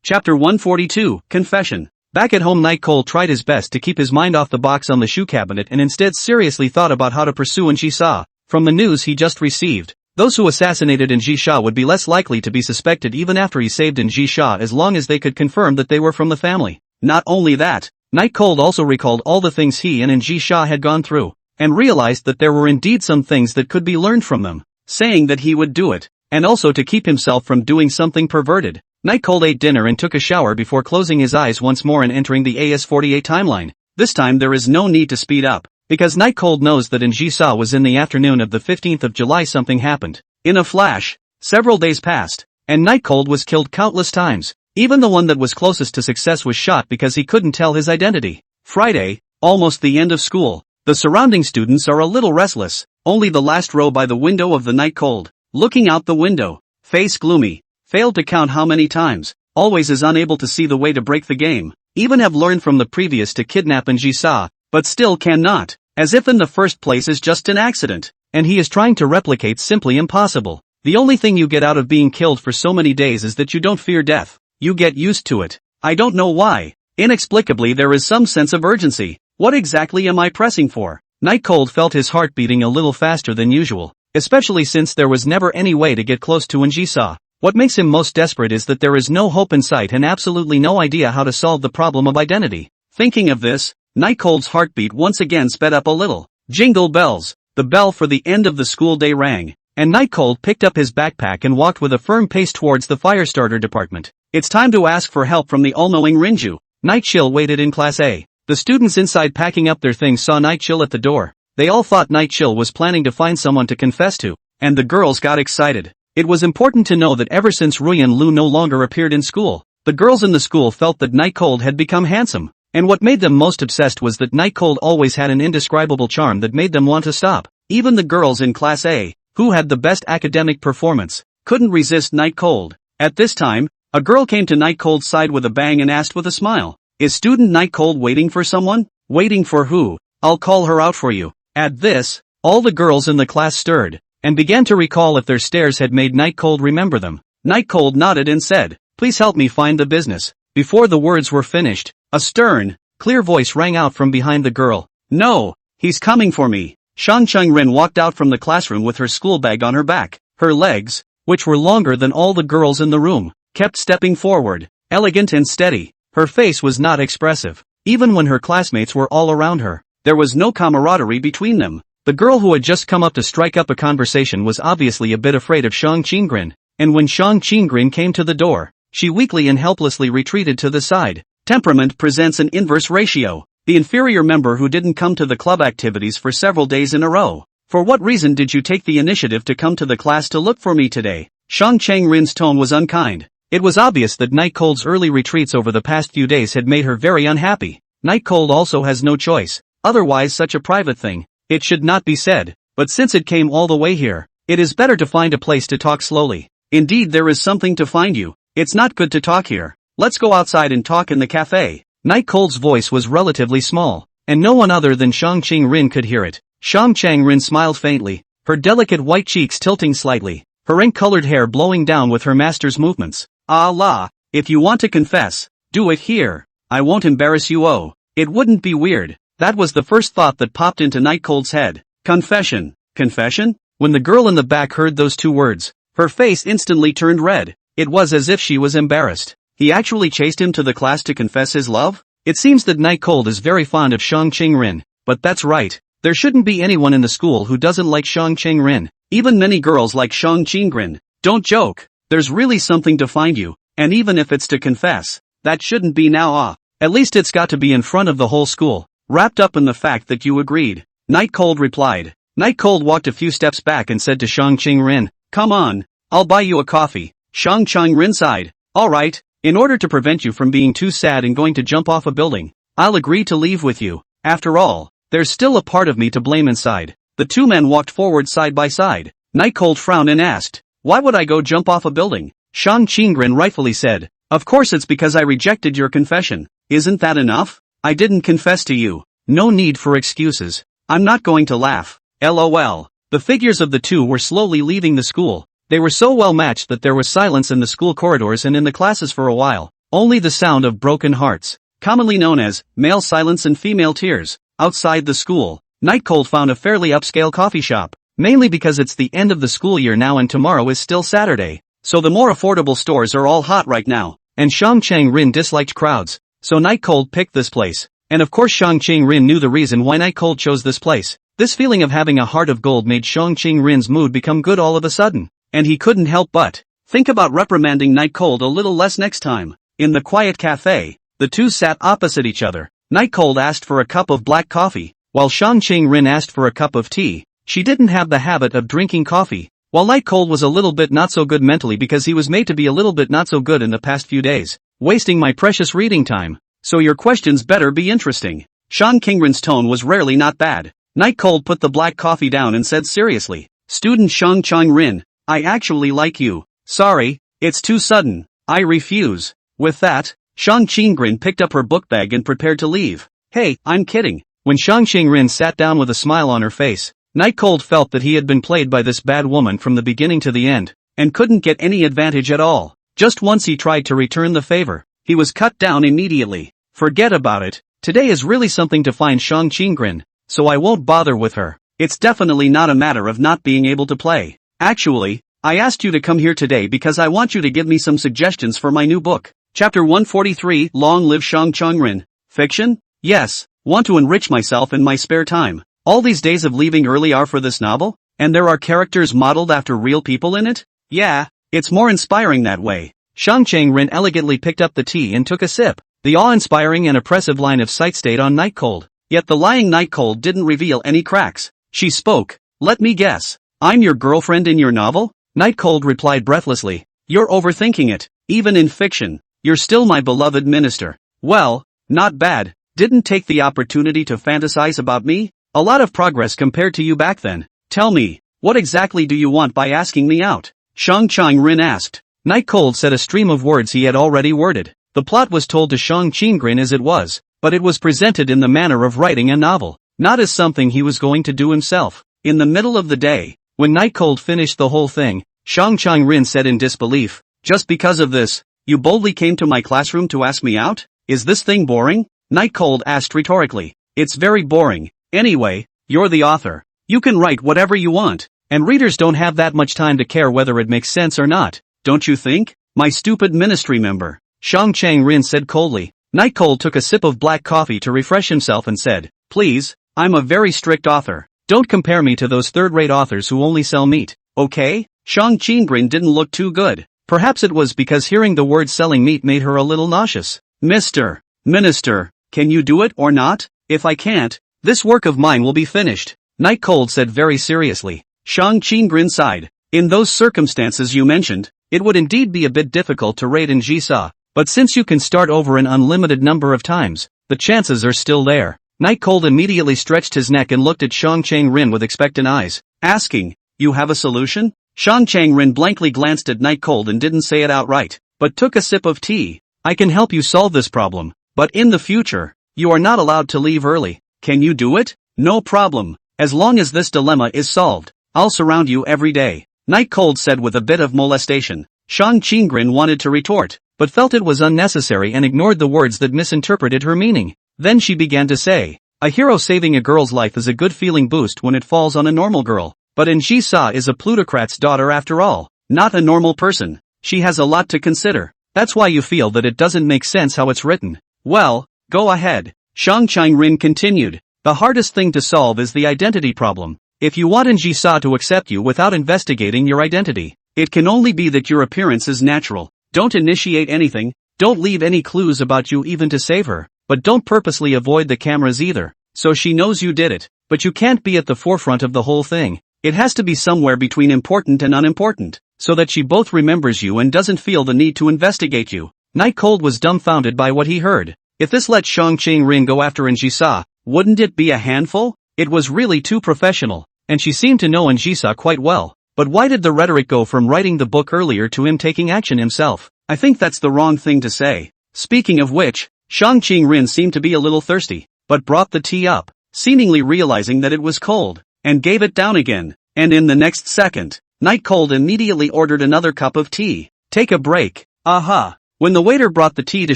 Chapter 142, Confession. Back at home, Night Cold tried his best to keep his mind off the box on the shoe cabinet and instead seriously thought about how to pursue Anjisa. From the news he just received, those who assassinated Anjisha would be less likely to be suspected even after he saved Anjisha, as long as they could confirm that they were from the family. Not only that, Night Cold also recalled all the things he and Anjisha had gone through, and realized that there were indeed some things that could be learned from them, saying that he would do it, and also to keep himself from doing something perverted. Night Cold ate dinner and took a shower before closing his eyes once more and entering the AS48 timeline. This time there is no need to speed up, because Night Cold knows that in Jisa was in the afternoon of the 15th of July something happened. In a flash, several days passed, and Night Cold was killed countless times. Even the one that was closest to success was shot because he couldn't tell his identity. Friday, almost the end of school. The surrounding students are a little restless. only the last row by the window of the night cold, looking out the window, face gloomy, failed to count how many times, always is unable to see the way to break the game, even have learned from the previous to kidnap and Jisa, but still cannot, as if in the first place is just an accident, and he is trying to replicate simply impossible. The only thing you get out of being killed for so many days is that you don't fear death, you get used to it. I don't know why. Inexplicably there is some sense of urgency. What exactly am I pressing for? Night Cold felt his heart beating a little faster than usual, especially since there was never any way to get close to Njisa. What makes him most desperate is that there is no hope in sight and absolutely no idea how to solve the problem of identity. Thinking of this, Night Cold's heartbeat once again sped up a little. Jingle bells, the bell for the end of the school day rang, and Night Cold picked up his backpack and walked with a firm pace towards the fire starter department. It's time to ask for help from the all-knowing Rinju. Night Chill waited in Class A. The students inside packing up their things saw Night Chill at the door. They all thought Night Chill was planning to find someone to confess to, and the girls got excited. It was important to know that ever since Ruyan Lu no longer appeared in school, the girls in the school felt that Night Cold had become handsome, and what made them most obsessed was that Night Cold always had an indescribable charm that made them want to stop. Even the girls in Class A, who had the best academic performance, couldn't resist Night Cold. At this time, a girl came to Night Cold's side with a bang and asked with a smile, "Is student Night Cold waiting for someone?" "Waiting for who? I'll call her out for you." At this, all the girls in the class stirred, and began to recall if their stares had made Night Cold remember them. Night Cold nodded and said, "Please help me find the business." Before the words were finished, a stern, clear voice rang out from behind the girl. "No, he's coming for me." Shang Cheng-rin walked out from the classroom with her school bag on her back. Her legs, which were longer than all the girls in the room, kept stepping forward, elegant and steady. Her face was not expressive. Even when her classmates were all around her, there was no camaraderie between them. The girl who had just come up to strike up a conversation was obviously a bit afraid of Shang Qinggren, and when Shang Qinggren came to the door, she weakly and helplessly retreated to the side. Temperament presents an inverse ratio. The inferior member who didn't come to the club activities for several days in a row. "For what reason did you take the initiative to come to the class to look for me today?" Shang Cheng-rin's tone was unkind. It was obvious that Night Cold's early retreats over the past few days had made her very unhappy. Night Cold also has no choice, otherwise such a private thing, it should not be said, but since it came all the way here, it is better to find a place to talk slowly. Indeed there is something to find you. It's not good to talk here. Let's go outside and talk in the cafe. Night Cold's voice was relatively small, and no one other than Shang Cheng-rin could hear it. Shang Cheng-rin smiled faintly, her delicate white cheeks tilting slightly, her ink-colored hair blowing down with her master's movements. "Ah la, if you want to confess, do it here. I won't embarrass you. Oh, it wouldn't be weird." That was the first thought that popped into Night Cold's head. Confession. Confession? When the girl in the back heard those two words, her face instantly turned red. It was as if she was embarrassed. He actually chased him to the class to confess his love? It seems that Night Cold is very fond of Shang Cheng-rin, but that's right. There shouldn't be anyone in the school who doesn't like Shang Cheng-rin. Even many girls like Shang Cheng-rin. Don't joke. There's really something to find you, and even if it's to confess, that shouldn't be now. At least it's got to be in front of the whole school, wrapped up in the fact that you agreed. Night Cold replied. Night Cold walked a few steps back and said to Shang Cheng-rin, "Come on, I'll buy you a coffee." Shang Cheng-rin sighed. "Alright, in order to prevent you from being too sad and going to jump off a building, I'll agree to leave with you. After all, there's still a part of me to blame inside." The two men walked forward side by side. Night Cold frowned and asked, "Why would I go jump off a building?" Shang Cheng-rin rightfully said, "Of course it's because I rejected your confession. Isn't that enough? I didn't confess to you. No need for excuses. I'm not going to laugh. LOL. The figures of the two were slowly leaving the school. They were so well matched that there was silence in the school corridors and in the classes for a while. Only the sound of broken hearts, commonly known as male silence and female tears. Outside the school, Night Cold found a fairly upscale coffee shop, mainly because it's the end of the school year now and tomorrow is still Saturday. So the more affordable stores are all hot right now, and Shang Cheng-rin disliked crowds, so Night Cold picked this place. And of course Shang Cheng-rin knew the reason why Night Cold chose this place. This feeling of having a heart of gold made Shang Cheng-rin's mood become good all of a sudden, and he couldn't help but think about reprimanding Night Cold a little less next time. In the quiet cafe, the two sat opposite each other. Night Cold asked for a cup of black coffee, while Shang Cheng-rin asked for a cup of tea. She didn't have the habit of drinking coffee, while Night Cold was a little bit not so good mentally because he was made to be a little bit not so good in the past few days, wasting my precious reading time. So your questions better be interesting. Shang Cheng-rin's tone was rarely not bad. Night Cold put the black coffee down and said seriously, "Student Shang Chang-rin, I actually like you. Sorry, it's too sudden. I refuse." With that, Shang Chang-rin picked up her book bag and prepared to leave. "Hey, I'm kidding." When Shang Chang-rin sat down with a smile on her face, Night Cold felt that he had been played by this bad woman from the beginning to the end, and couldn't get any advantage at all. Just once he tried to return the favor, he was cut down immediately. "Forget about it. Today is really something to find Shang Chang-rin, so I won't bother with her. It's definitely not a matter of not being able to play. Actually, I asked you to come here today because I want you to give me some suggestions for my new book." Chapter 143, Long Live Shang Chang-rin. Fiction? Yes, want to enrich myself in my spare time. All these days of leaving early are for this novel? And there are characters modeled after real people in it? Yeah, it's more inspiring that way. Shang Chang-rin elegantly picked up the tea and took a sip. The awe-inspiring and oppressive line of sight stayed on Night Cold. Yet the lying Night Cold didn't reveal any cracks. She spoke. "Let me guess. I'm your girlfriend in your novel?" Night Cold replied breathlessly. "You're overthinking it. Even in fiction, you're still my beloved minister." "Well, not bad. Didn't take the opportunity to fantasize about me? A lot of progress compared to you back then. Tell me, what exactly do you want by asking me out?" Shang Chang-rin asked. Night Cold said a stream of words he had already worded. The plot was told to Shang Chang-rin as it was, but it was presented in the manner of writing a novel, not as something he was going to do himself. In the middle of the day, when Night Cold finished the whole thing, Shang Chang-rin said in disbelief, "Just because of this, you boldly came to my classroom to ask me out? Is this thing boring?" Night Cold asked rhetorically. "It's very boring. Anyway, you're the author. You can write whatever you want, and readers don't have that much time to care whether it makes sense or not. Don't you think? My stupid ministry member," Shang Chang-rin said coldly. Night Cold took a sip of black coffee to refresh himself and said, "Please, I'm a very strict author. Don't compare me to those third-rate authors who only sell meat, okay?" Shang Chang-rin didn't look too good. Perhaps it was because hearing the word selling meat made her a little nauseous. "Mr. Minister, can you do it or not? If I can't, this work of mine will be finished," Night Cold said very seriously. Shang Chang-rin sighed. "In those circumstances you mentioned, it would indeed be a bit difficult to raid in Jisa, but since you can start over an unlimited number of times, the chances are still there." Night Cold immediately stretched his neck and looked at Shang Chang-rin with expectant eyes, asking, "You have a solution?" Shang Chang-rin blankly glanced at Night Cold and didn't say it outright, but took a sip of tea. "I can help you solve this problem, but in the future, you are not allowed to leave early. Can you do it?" "No problem. As long as this dilemma is solved, I'll surround you every day," Night Cold said with a bit of molestation. Shang Chang-rin wanted to retort, but felt it was unnecessary and ignored the words that misinterpreted her meaning. Then she began to say, "A hero saving a girl's life is a good feeling boost when it falls on a normal girl, but Jisa is a plutocrat's daughter after all, not a normal person. She has a lot to consider. That's why you feel that it doesn't make sense how it's written. Well, go ahead," Shang Chang-rin continued. "The hardest thing to solve is the identity problem. If you want Jisa to accept you without investigating your identity, it can only be that your appearance is natural. Don't initiate anything, don't leave any clues about you even to save her, but don't purposely avoid the cameras either, so she knows you did it, but you can't be at the forefront of the whole thing. It has to be somewhere between important and unimportant, so that she both remembers you and doesn't feel the need to investigate you." Night Cold was dumbfounded by what he heard. If this let Shang Chang-rin go after Jisa, wouldn't it be a handful? It was really too professional, and she seemed to know Jisa quite well. But why did the rhetoric go from writing the book earlier to him taking action himself? I think that's the wrong thing to say. Speaking of which, Shang Chang-rin seemed to be a little thirsty, but brought the tea up, seemingly realizing that it was cold, and gave it down again. And in the next second, Night Cold immediately ordered another cup of tea. "Take a break." Aha! When the waiter brought the tea to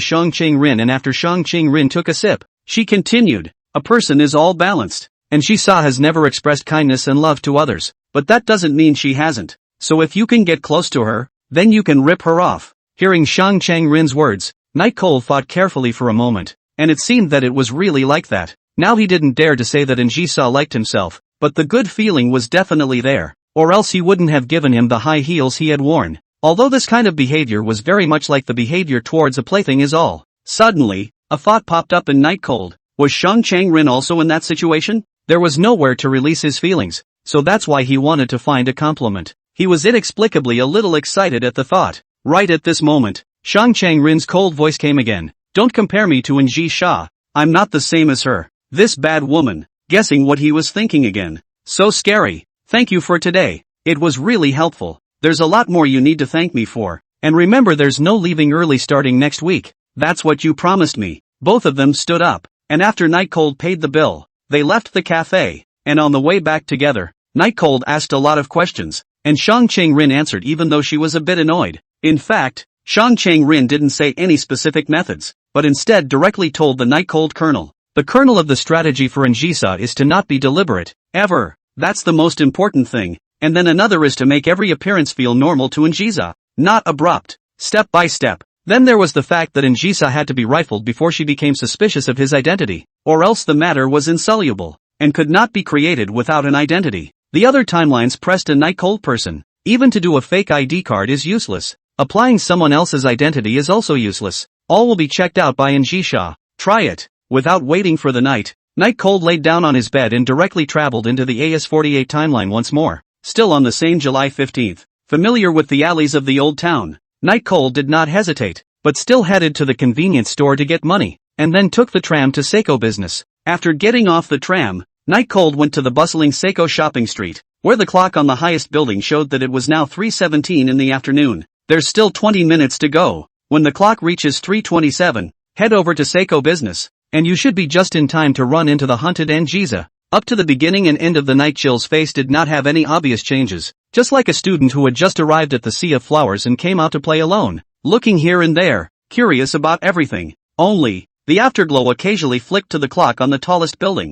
Shang Chang-rin and after Shang Chang-rin took a sip, she continued, "A person is all balanced, and Jisa has never expressed kindness and love to others, but that doesn't mean she hasn't. So if you can get close to her, then you can rip her off." Hearing Shang Chang-rin's words, Night Cold thought carefully for a moment, and it seemed that it was really like that. Now he didn't dare to say that Jisa liked himself, but the good feeling was definitely there, or else he wouldn't have given him the high heels he had worn. Although this kind of behavior was very much like the behavior towards a plaything is all. Suddenly, a thought popped up in Night Cold. Was Shang Chang-rin also in that situation? There was nowhere to release his feelings, so that's why he wanted to find a compliment. He was inexplicably a little excited at the thought. Right at this moment, Shang Chang-rin's cold voice came again. "Don't compare me to Jisa. I'm not the same as her. This bad woman. guessing what he was thinking again. So scary. Thank you for today. It was really helpful. There's a lot more you need to thank me for. And remember, there's no leaving early starting next week. That's what you promised me. Both of them stood up, and after Night Cold paid the bill, they left the cafe, and on the way back together, Night Cold asked a lot of questions, and Shang Cheng Rin answered even though she was a bit annoyed. In fact, Shang Cheng Rin didn't say any specific methods, but instead directly told the Night Cold Colonel. The kernel of the strategy for Njisa is to not be deliberate, ever. That's the most important thing, and then another is to make every appearance feel normal to Njisa, not abrupt, step by step. Then there was the fact that Njisa had to be rifled before she became suspicious of his identity, or else the matter was insoluble, and could not be created without an identity. The other timelines pressed a Night Cold person. Even to do a fake ID card is useless. Applying someone else's identity is also useless. All will be checked out by Njisa. Try it. Without waiting for the night, Night Cold laid down on his bed and directly traveled into the AS48 timeline once more. Still on the same July 15th. Familiar with the alleys of the old town, Night Cold did not hesitate, but still headed to the convenience store to get money, and then took the tram to Seiko Business. After getting off the tram, Night Cold went to the bustling Seiko shopping street, where the clock on the highest building showed that it was now 3:17 in the afternoon. There's still 20 minutes to go. When the clock reaches 3:27, head over to Seiko Business, and you should be just in time to run into the hunted Njisa. Up to the beginning and end of the night, Chill's face did not have any obvious changes, just like a student who had just arrived at the Sea of Flowers and came out to play alone, looking here and there, curious about everything. Only, the afterglow occasionally flicked to the clock on the tallest building.